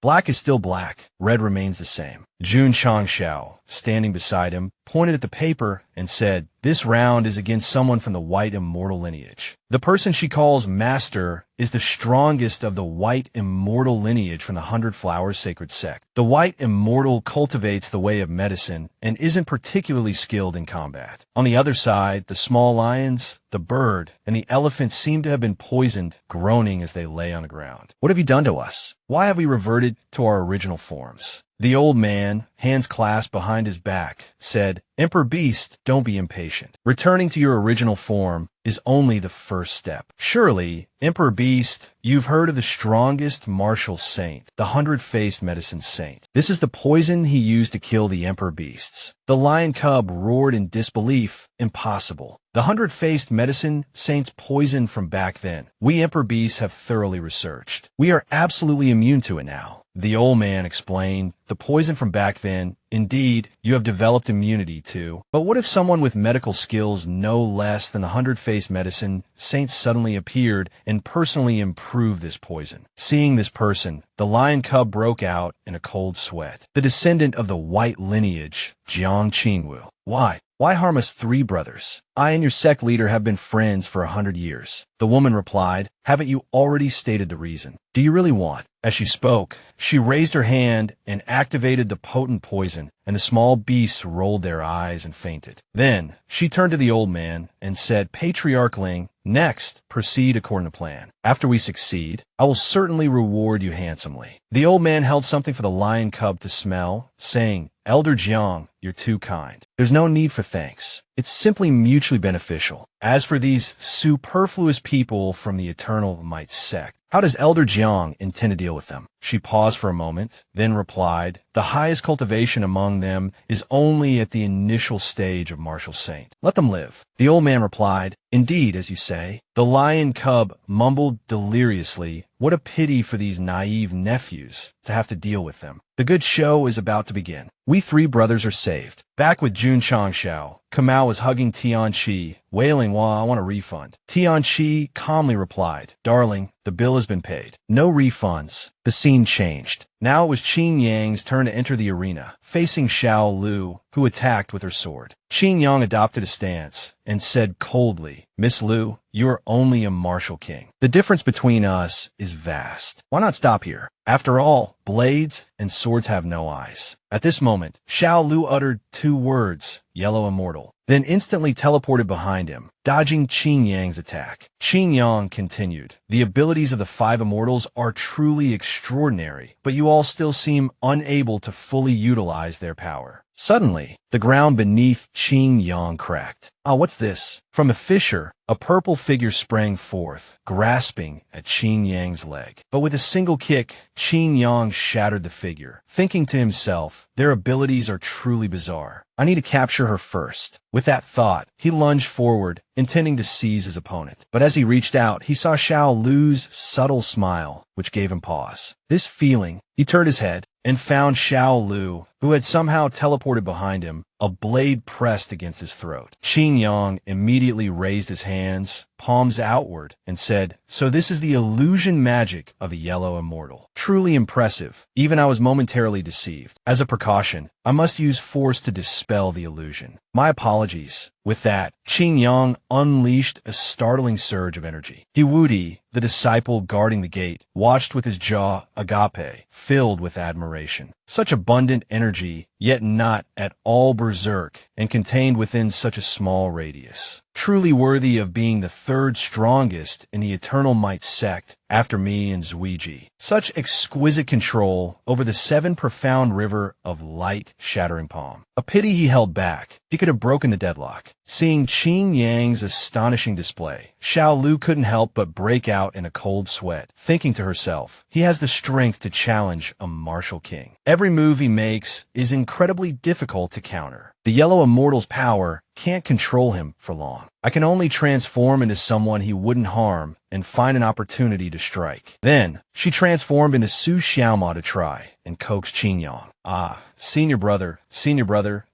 [SPEAKER 1] Black is still black. Red remains the same. Jun Changshao, standing beside him, pointed at the paper and said, "This round is against someone from the White Immortal lineage. The person she calls Master is the strongest of the White Immortal lineage from the 100 Flowers Sacred Sect. The White Immortal cultivates the way of medicine and isn't particularly skilled in combat. On the other side, the small lions, the bird, and the elephant seem to have been poisoned, groaning as they lay on the ground. What have you done to us? Why have we reverted to our original forms?" The old man, hands clasped behind his back, said, "Emperor Beast, don't be impatient. Returning to your original form is only the first step. Surely, Emperor Beast, you've heard of the strongest martial saint, the 100-faced medicine saint. This is the poison he used to kill the Emperor Beasts." The lion cub roared in disbelief. "Impossible. The 100-faced medicine saint's poison from back then. We Emperor Beasts have thoroughly researched. We are absolutely immune to it now." The old man explained, "The poison from back then, indeed, you have developed immunity to. But what if someone with medical skills no less than the 100-faced medicine saint suddenly appeared and personally improved this poison?" Seeing this person, the lion cub broke out in a cold sweat. "The descendant of the white lineage, Jiang Qingwu. Why harm us 3 brothers? I and your sect leader have been friends for 100 years. The woman replied, "Haven't you already stated the reason? Do you really want?" As she spoke, she raised her hand and activated the potent poison, and the small beasts rolled their eyes and fainted. Then she turned to the old man and said, "Patriarchling, next, proceed according to plan. After we succeed, I will certainly reward you handsomely." The old man held something for the lion cub to smell, saying, "Elder Jiang, you're too kind. There's no need for thanks. It's simply mutually beneficial. As for these superfluous people from the Eternal Might sect, how does Elder Jiang intend to deal with them?" She paused for a moment, then replied, "The highest cultivation among them is only at the initial stage of martial saint. Let them live." The old man replied, "Indeed, as you say." The lion cub mumbled deliriously, "What a pity for these naive nephews to have to deal with them. The good show is about to begin. We 3 brothers are saved." Back with Jun Changshao, Kamau was hugging Tianqi, wailing, "Wah, I want a refund." Tianqi calmly replied, "Darling, the bill has been paid. No refunds." The scene changed. Now it was Qin Yang's turn to enter the arena, facing Xiao Lu, who attacked with her sword. Qin Yang adopted a stance and said coldly, "Miss Lu, you are only a martial king. The difference between us is vast. Why not stop here? After all, blades and swords have no eyes." At this moment, Xiao Lu uttered 2 words, "Yellow Immortal," then instantly teleported behind him, dodging Qin Yang's attack. Qin Yang continued, "The abilities of the 5 immortals are truly extraordinary, but you all still seem unable to fully utilize their power." Suddenly, the ground beneath Qin Yang cracked. "Ah, what's this?" From a fissure, a purple figure sprang forth, grasping at Qin Yang's leg. But with a single kick, Qin Yang shattered the figure, thinking to himself, "Their abilities are truly bizarre. I need to capture her first." With that thought, he lunged forward, intending to seize his opponent. But as he reached out, he saw Xiao Lu's subtle smile, which gave him pause. This feeling, he turned his head and found Xiao Lu, who had somehow teleported behind him, a blade pressed against his throat. Qin Yang immediately raised his hands, palms outward, and said, "So this is the illusion magic of a yellow immortal. Truly impressive. Even I was momentarily deceived. As a precaution, I must use force to dispel the illusion. My apologies." With that, Qin Yang unleashed a startling surge of energy. Hiwudi, the disciple guarding the gate, watched with his jaw agape, filled with admiration. Such abundant energy, yet not at all berserk, and contained within such a small radius. Truly worthy of being the 3rd strongest in the Eternal Might sect after me and Zuiji. Such exquisite control over the 7 profound river of light shattering palm. A pity he held back. He could have broken the deadlock. Seeing Qin Yang's astonishing display, Xiao Lu couldn't help but break out in a cold sweat, thinking to herself, he has the strength to challenge a martial king. Every move he makes is incredibly difficult to counter. The yellow immortal's power can't control him for long. I can only transform into someone he wouldn't harm and find an opportunity to strike. Then, she transformed into Su Xiaoma to try and coax Qin Yang. Ah, senior brother,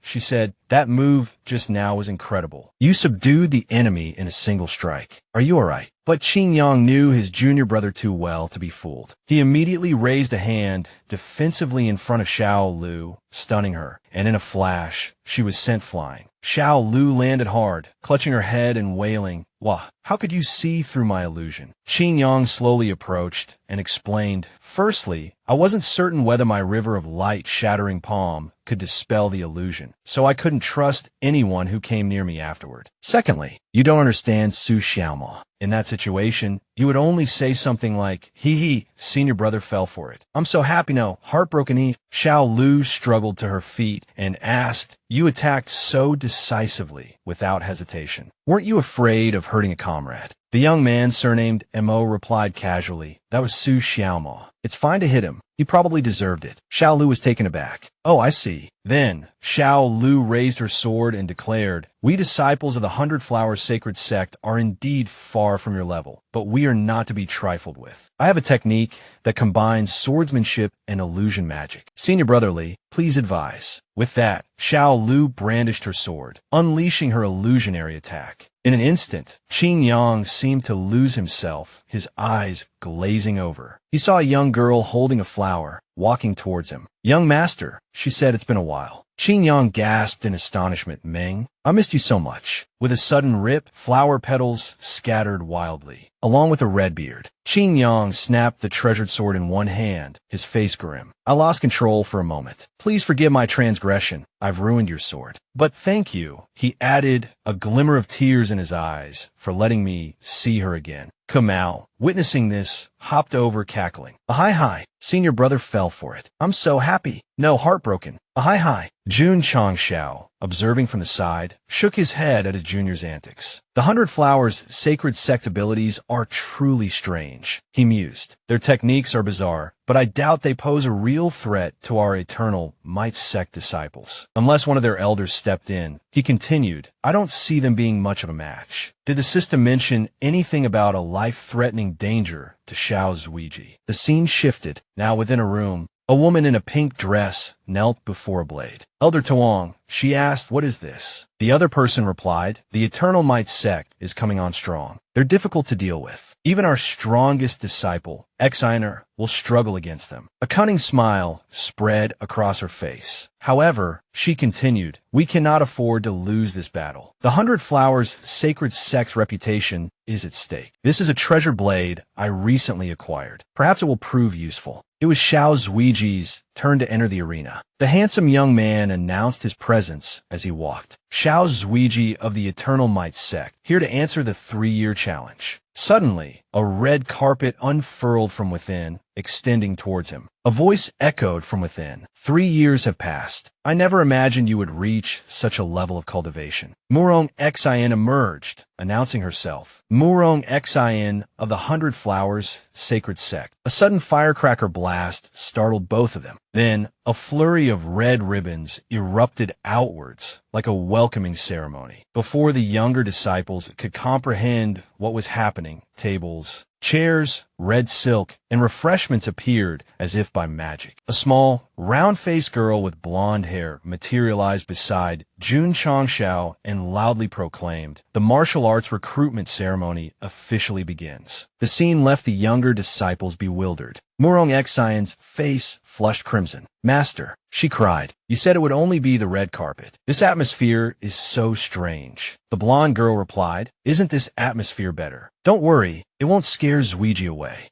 [SPEAKER 1] she said, that move just now was incredible. You subdued the enemy in a single strike. Are you alright? But Qin Yang knew his junior brother too well to be fooled. He immediately raised a hand defensively in front of Xiao Lu, stunning her, and in a flash, she was sent flying. Xiao Lu landed hard, clutching her head and wailing, "Wah, how could you see through my illusion?" Qin Yang slowly approached and explained, "Firstly, I wasn't certain whether my river of light shattering palm could dispel the illusion, so I couldn't trust anyone who came near me afterward. Secondly, you don't understand Su Xiaoma. In that situation, you would only say something like, hee, senior brother fell for it. I'm so happy now, heartbroken." Xiao Lu struggled to her feet and asked, "You attacked so decisively, without hesitation. Weren't you afraid of hurting a comrade?" The young man surnamed Mo replied casually, "That was Su Xiaoma. It's fine to hit him. He probably deserved it." Xiao Lu was taken aback. "Oh, I see." Then, Xiao Lu raised her sword and declared, "We disciples of the 100 Flowers Sacred Sect are indeed far from your level, but we are not to be trifled with. I have a technique that combines swordsmanship and illusion magic. Senior Brotherly, please advise." With that, Xiao Lu brandished her sword, unleashing her illusionary attack. In an instant, Qin Yang seemed to lose himself, his eyes glazing over. He saw a young girl holding a flower, walking towards him. "Young master," she said, "it's been a while." Qin Yang gasped in astonishment. "Meng, I missed you so much." With a sudden rip, flower petals scattered wildly, along with a red beard. Qin Yang snapped the treasured sword in one hand, his face grim. "I lost control for a moment. Please forgive my transgression. I've ruined your sword. But thank you," he added, a glimmer of tears in his eyes, "for letting me see her again." Kamau, witnessing this, hopped over cackling. Hi, senior brother fell for it. I'm so happy. No, heartbroken. Hi. Jun Changshao, observing from the side, shook his head at his junior's antics. The 100 Flowers' sacred sect abilities are truly strange, he mused. Their techniques are bizarre, but I doubt they pose a real threat to our eternal Might Sect disciples. Unless one of their elders stepped in, he continued, I don't see them being much of a match. Did the system mention anything about a life-threatening danger to Xiao Zuiji? The scene shifted. Now within a room, a woman in a pink dress knelt before a blade. Elder Tuong, she asked, what is this? The other person replied, the Eternal Might Sect is coming on strong. They're difficult to deal with. Even our strongest disciple, Exiner, will struggle against them. A cunning smile spread across her face. However, she continued, we cannot afford to lose this battle. The 100 Flowers' sacred sect's reputation is at stake. This is a treasure blade I recently acquired. Perhaps it will prove useful. It was Xiao Zuiji's turn to enter the arena. The handsome young man announced his presence as he walked. Xiao Zuiji of the Eternal Might Sect, here to answer the 3-year challenge. Suddenly, a red carpet unfurled from within, extending towards him. A voice echoed from within. 3 years have passed. I never imagined you would reach such a level of cultivation. Murong Xin emerged, announcing herself. Murong Xin of the 100 Flowers Sacred Sect. A sudden firecracker blast startled both of them. Then, a flurry of red ribbons erupted outwards like a welcoming ceremony. Before the younger disciples could comprehend what was happening, tables, chairs, red silk, and refreshments appeared as if by magic. A small, round-faced girl with blonde hair materialized beside Jun Changshao and loudly proclaimed, the martial arts recruitment ceremony officially begins. The scene left the younger disciples bewildered. Murong Xion's face flushed crimson. Master, she cried, you said it would only be the red carpet. This atmosphere is so strange. The blonde girl replied, isn't this atmosphere better? Don't worry, it won't scare Zuiji away.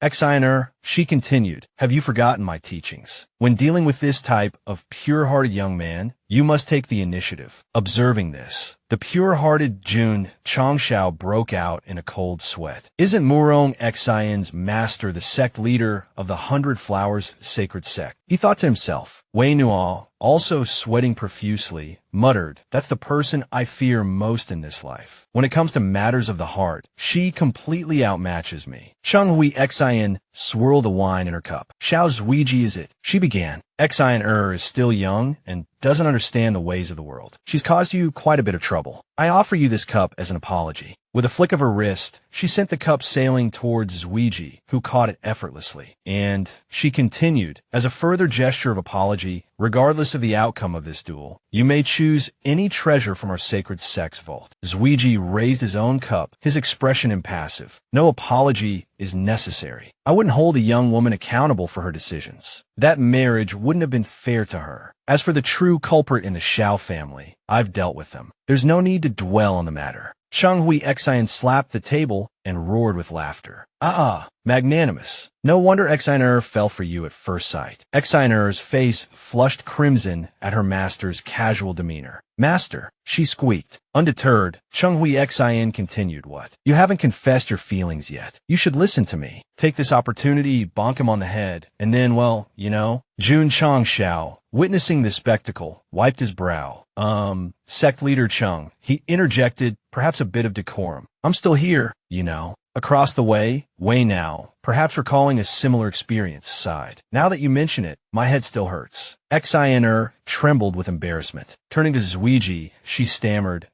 [SPEAKER 1] Xiner, she continued, have you forgotten my teachings? When dealing with this type of pure-hearted young man, you must take the initiative. Observing this, the pure-hearted Jun Changshao broke out in a cold sweat. Isn't Murong Xion's master the sect leader of the 100 Flowers Sacred Sect? He thought to himself. Wei Nuo, also sweating profusely, muttered, that's the person I fear most in this life. When it comes to matters of the heart, she completely outmatches me. Chenghui Xian swirl the wine in her cup. Xiao's Ouija is it? She began. Xian is still young and doesn't understand the ways of the world. She's caused you quite a bit of trouble. I offer you this cup as an apology. With a flick of her wrist, she sent the cup sailing towards Zuiji, who caught it effortlessly. And she continued, as a further gesture of apology, regardless of the outcome of this duel, you may choose any treasure from our sacred sex vault. Zuiji raised his own cup, his expression impassive. No apology is necessary. I wouldn't hold a young woman accountable for her decisions. That marriage wouldn't have been fair to her. As for the true culprit in the Xiao family, I've dealt with them. There's no need to dwell on the matter. Changhui Xian slapped the table and roared with laughter. Magnanimous. No wonder Xian fell for you at first sight. Xian's face flushed crimson at her master's casual demeanor. Master, she squeaked. Undeterred, Changhui Xian continued, what? You haven't confessed your feelings yet. You should listen to me. Take this opportunity, bonk him on the head, and then, well, you know. Jun Changshao, witnessing this spectacle, wiped his brow. Sect leader Chung, he interjected, perhaps a bit of decorum. I'm still here, you know. Across the way, Wei now, perhaps recalling a similar experience, sighed. Now that you mention it, my head still hurts. Xian trembled with embarrassment. Turning to Zuiji, she stammered,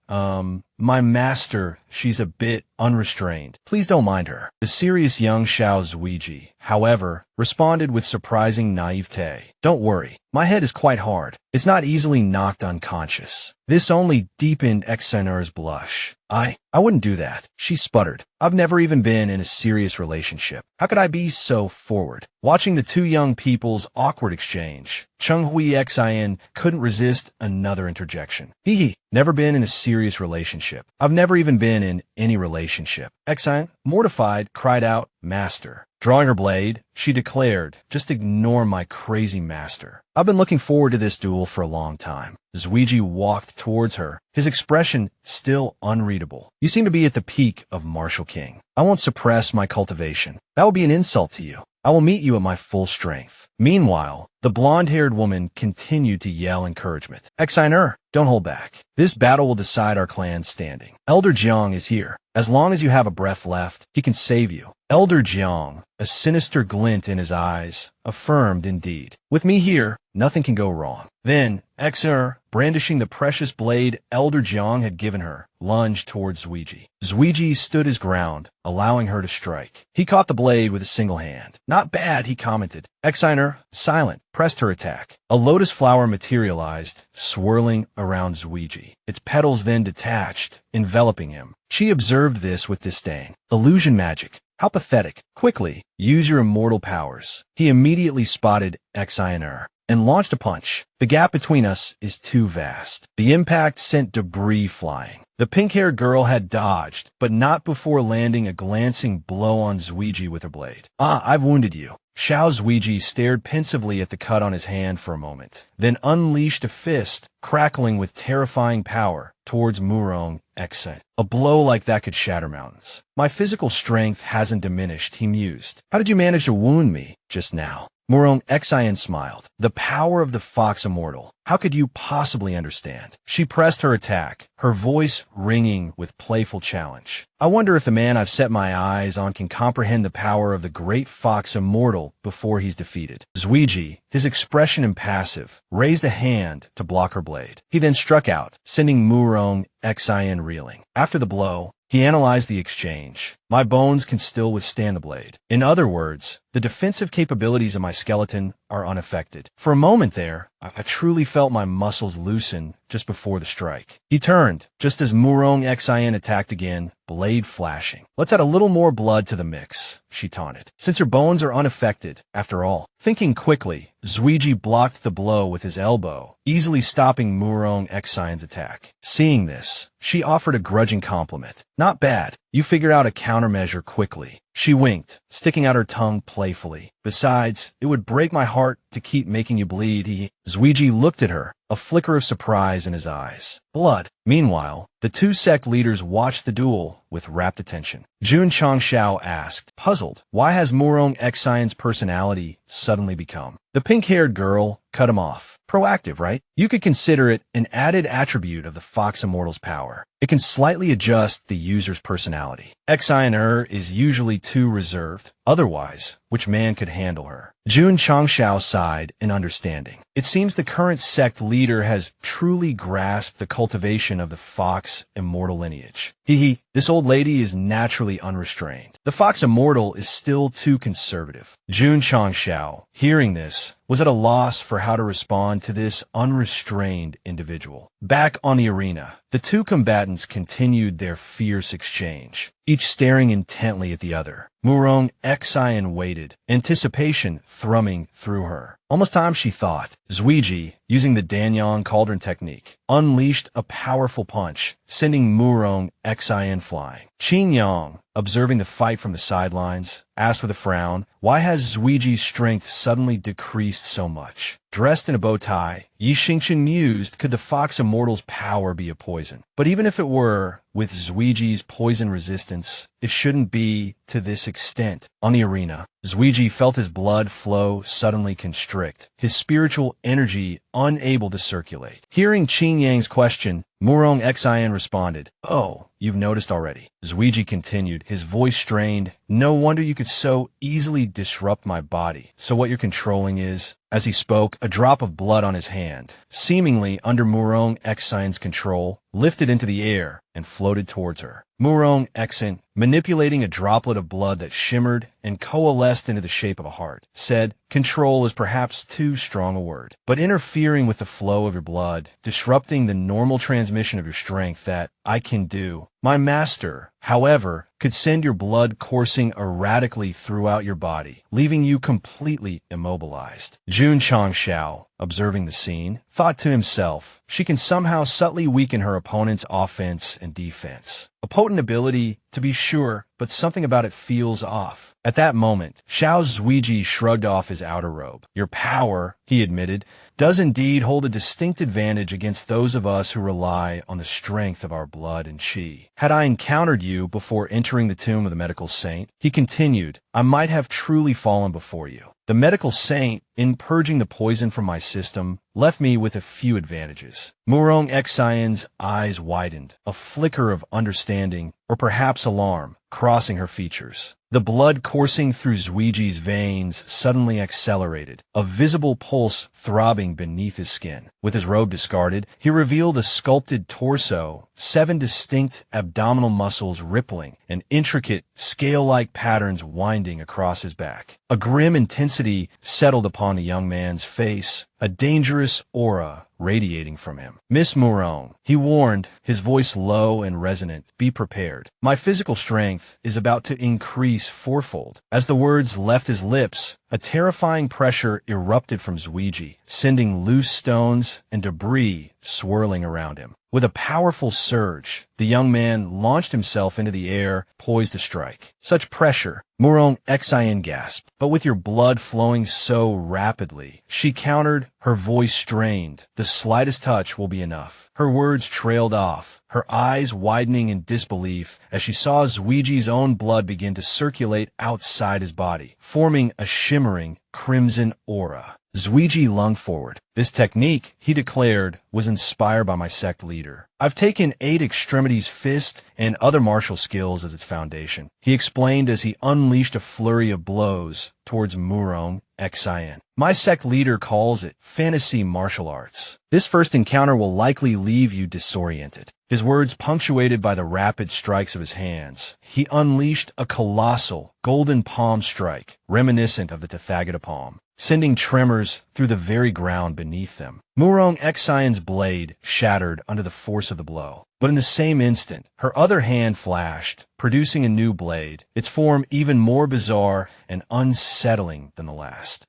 [SPEAKER 1] my master, she's a bit unrestrained. Please don't mind her. The serious young Xiao Zuiji, however, responded with surprising naivete. Don't worry, my head is quite hard. It's not easily knocked unconscious. This only deepened Xian's blush. I wouldn't do that, she sputtered. I've never even been in a serious relationship. How could I be so forward? Watching the two young people's awkward exchange, Changhui Xian couldn't resist another interjection. Never been in a serious relationship. I've never even been in any relationship. Xian, mortified, cried out, Master. Drawing her blade, she declared, just ignore my crazy master. I've been looking forward to this duel for a long time. Zuiji walked towards her, his expression still unreadable. You seem to be at the peak of martial king. I won't suppress my cultivation. That will be an insult to you. I will meet you at my full strength. Meanwhile, the blonde-haired woman continued to yell encouragement. Xian, don't hold back. This battle will decide our clan's standing. Elder Jiang is here. As long as you have a breath left, he can save you. Elder Jiang, a sinister glint in his eyes, affirmed indeed. With me here, nothing can go wrong. Then, Xian, brandishing the precious blade Elder Jiang had given her, lunged towards Zuiji. Zuiji stood his ground, allowing her to strike. He caught the blade with a single hand. Not bad, he commented. Xian, silent, pressed her attack. A lotus flower materialized, swirling around Zuiji. Its petals then detached, enveloping him. She observed this with disdain. Illusion magic. How pathetic. Quickly, use your immortal powers. He immediately spotted Xian and launched a punch. The gap between us is too vast. The impact sent debris flying. The pink-haired girl had dodged, but not before landing a glancing blow on Zuiji with her blade. I've wounded you. Xiao Zuiji stared pensively at the cut on his hand for a moment, then unleashed a fist, crackling with terrifying power, towards Murong Xian. A blow like that could shatter mountains. My physical strength hasn't diminished, he mused. How did you manage to wound me just now? Murong Xian smiled. The power of the Fox Immortal. How could you possibly understand? She pressed her attack, her voice ringing with playful challenge. I wonder if the man I've set my eyes on can comprehend the power of the great Fox Immortal before he's defeated. Zuiji, his expression impassive, raised a hand to block her blade. He then struck out, sending Murong Xian reeling. After the blow, he analyzed the exchange. My bones can still withstand the blade. In other words, the defensive capabilities of my skeleton are unaffected. For a moment there, I truly felt my muscles loosen just before the strike. He turned, just as Murong Xian attacked again, blade flashing. Let's add a little more blood to the mix, she taunted. Since her bones are unaffected, after all. Thinking quickly, Zuiji blocked the blow with his elbow, easily stopping Murong Xian's attack. Seeing this, she offered a grudging compliment. Not bad. You figured out a countermeasure quickly. She winked, sticking out her tongue playfully. Besides, it would break my heart to keep making you bleed. Zuiji looked at her, a flicker of surprise in his eyes. Blood. Meanwhile, the two sect leaders watched the duel with rapt attention. Jun Changshao asked, puzzled, why has Murong Xian's personality suddenly become? The pink-haired girl cut him off. Proactive, right? You could consider it an added attribute of the Fox Immortal's power. It can slightly adjust the user's personality. Xian is usually too reserved, Otherwise, which man could handle her? Jun Changshao sighed in understanding. It seems the current sect leader has truly grasped the cultivation of the Fox immortal lineage. This old lady is naturally unrestrained. The Fox immortal is still too conservative. Jun Changshao, hearing this, was at a loss for how to respond to this unrestrained individual. Back on the arena, the two combatants continued their fierce exchange, each staring intently at the other. Murong Xian waited, anticipation thrumming through her. Almost time, she thought. Zuiji, using the Danyang Cauldron technique, unleashed a powerful punch, sending Murong Xian flying. Qin Yang, observing the fight from the sidelines, asked with a frown, why has Zuiji's strength suddenly decreased so much? Dressed in a bow tie, Yi Xingchen mused, could the Fox Immortal's power be a poison? But even if it were, with Zuiji's poison resistance, it shouldn't be to this extent. On the arena, Zuiji felt his blood flow suddenly constrict, his spiritual energy unable to circulate. Hearing Qin Yang's question, Murong Xian responded, "Oh, you've noticed already." Zuiji continued, his voice strained, "No wonder you could so easily disrupt my body. So what you're controlling is..." As he spoke, a drop of blood on his hand, seemingly under Murong Xian's control, lifted into the air and floated towards her. Murong Xian, manipulating a droplet of blood that shimmered and coalesced into the shape of a heart, said, "Control is perhaps too strong a word, but interfering with the flow of your blood, disrupting the normal transmission of your strength, that I can do. My master, however, could send your blood coursing erratically throughout your body, leaving you completely immobilized." Jun Changshao, observing the scene, thought to himself, she can somehow subtly weaken her opponent's offense and defense. A potent ability, to be sure, but something about it feels off. At that moment, Xiao Zuiji shrugged off his outer robe. "Your power," he admitted, "does indeed hold a distinct advantage against those of us who rely on the strength of our blood and qi. Had I encountered you before entering the tomb of the medical saint," he continued, "I might have truly fallen before you. The medical saint, in purging the poison from my system, left me with a few advantages." Murong Xian's eyes widened, a flicker of understanding, or perhaps alarm, crossing her features. The blood coursing through Zuiji's veins suddenly accelerated, a visible pulse throbbing beneath his skin. With his robe discarded, he revealed a sculpted torso, 7 distinct abdominal muscles rippling, and intricate, scale-like patterns winding across his back. A grim intensity settled upon the young man's face, a dangerous aura radiating from him. "Miss Murong," he warned, his voice low and resonant, "be prepared. My physical strength is about to increase fourfold." As the words left his lips, a terrifying pressure erupted from Zuiji, sending loose stones and debris swirling around him. With a powerful surge, the young man launched himself into the air, poised to strike. "Such pressure," Murong Xian gasped. "But with your blood flowing so rapidly," she countered, her voice strained. "The slightest touch will be enough." Her words trailed off, her eyes widening in disbelief as she saw Zuiji's own blood begin to circulate outside his body, forming a shimmering crimson aura. Zuiji lunged forward. "This technique," he declared, "was inspired by my sect leader. I've taken 8 Extremities Fist and other martial skills as its foundation," he explained as he unleashed a flurry of blows towards Murong Xian. "My sect leader calls it fantasy martial arts. This first encounter will likely leave you disoriented." His words punctuated by the rapid strikes of his hands, he unleashed a colossal, golden palm strike, reminiscent of the Tathagata palm, sending tremors through the very ground beneath them. Murong Xian's blade shattered under the force of the blow. But in the same instant, her other hand flashed, producing a new blade, its form even more bizarre and unsettling than the last.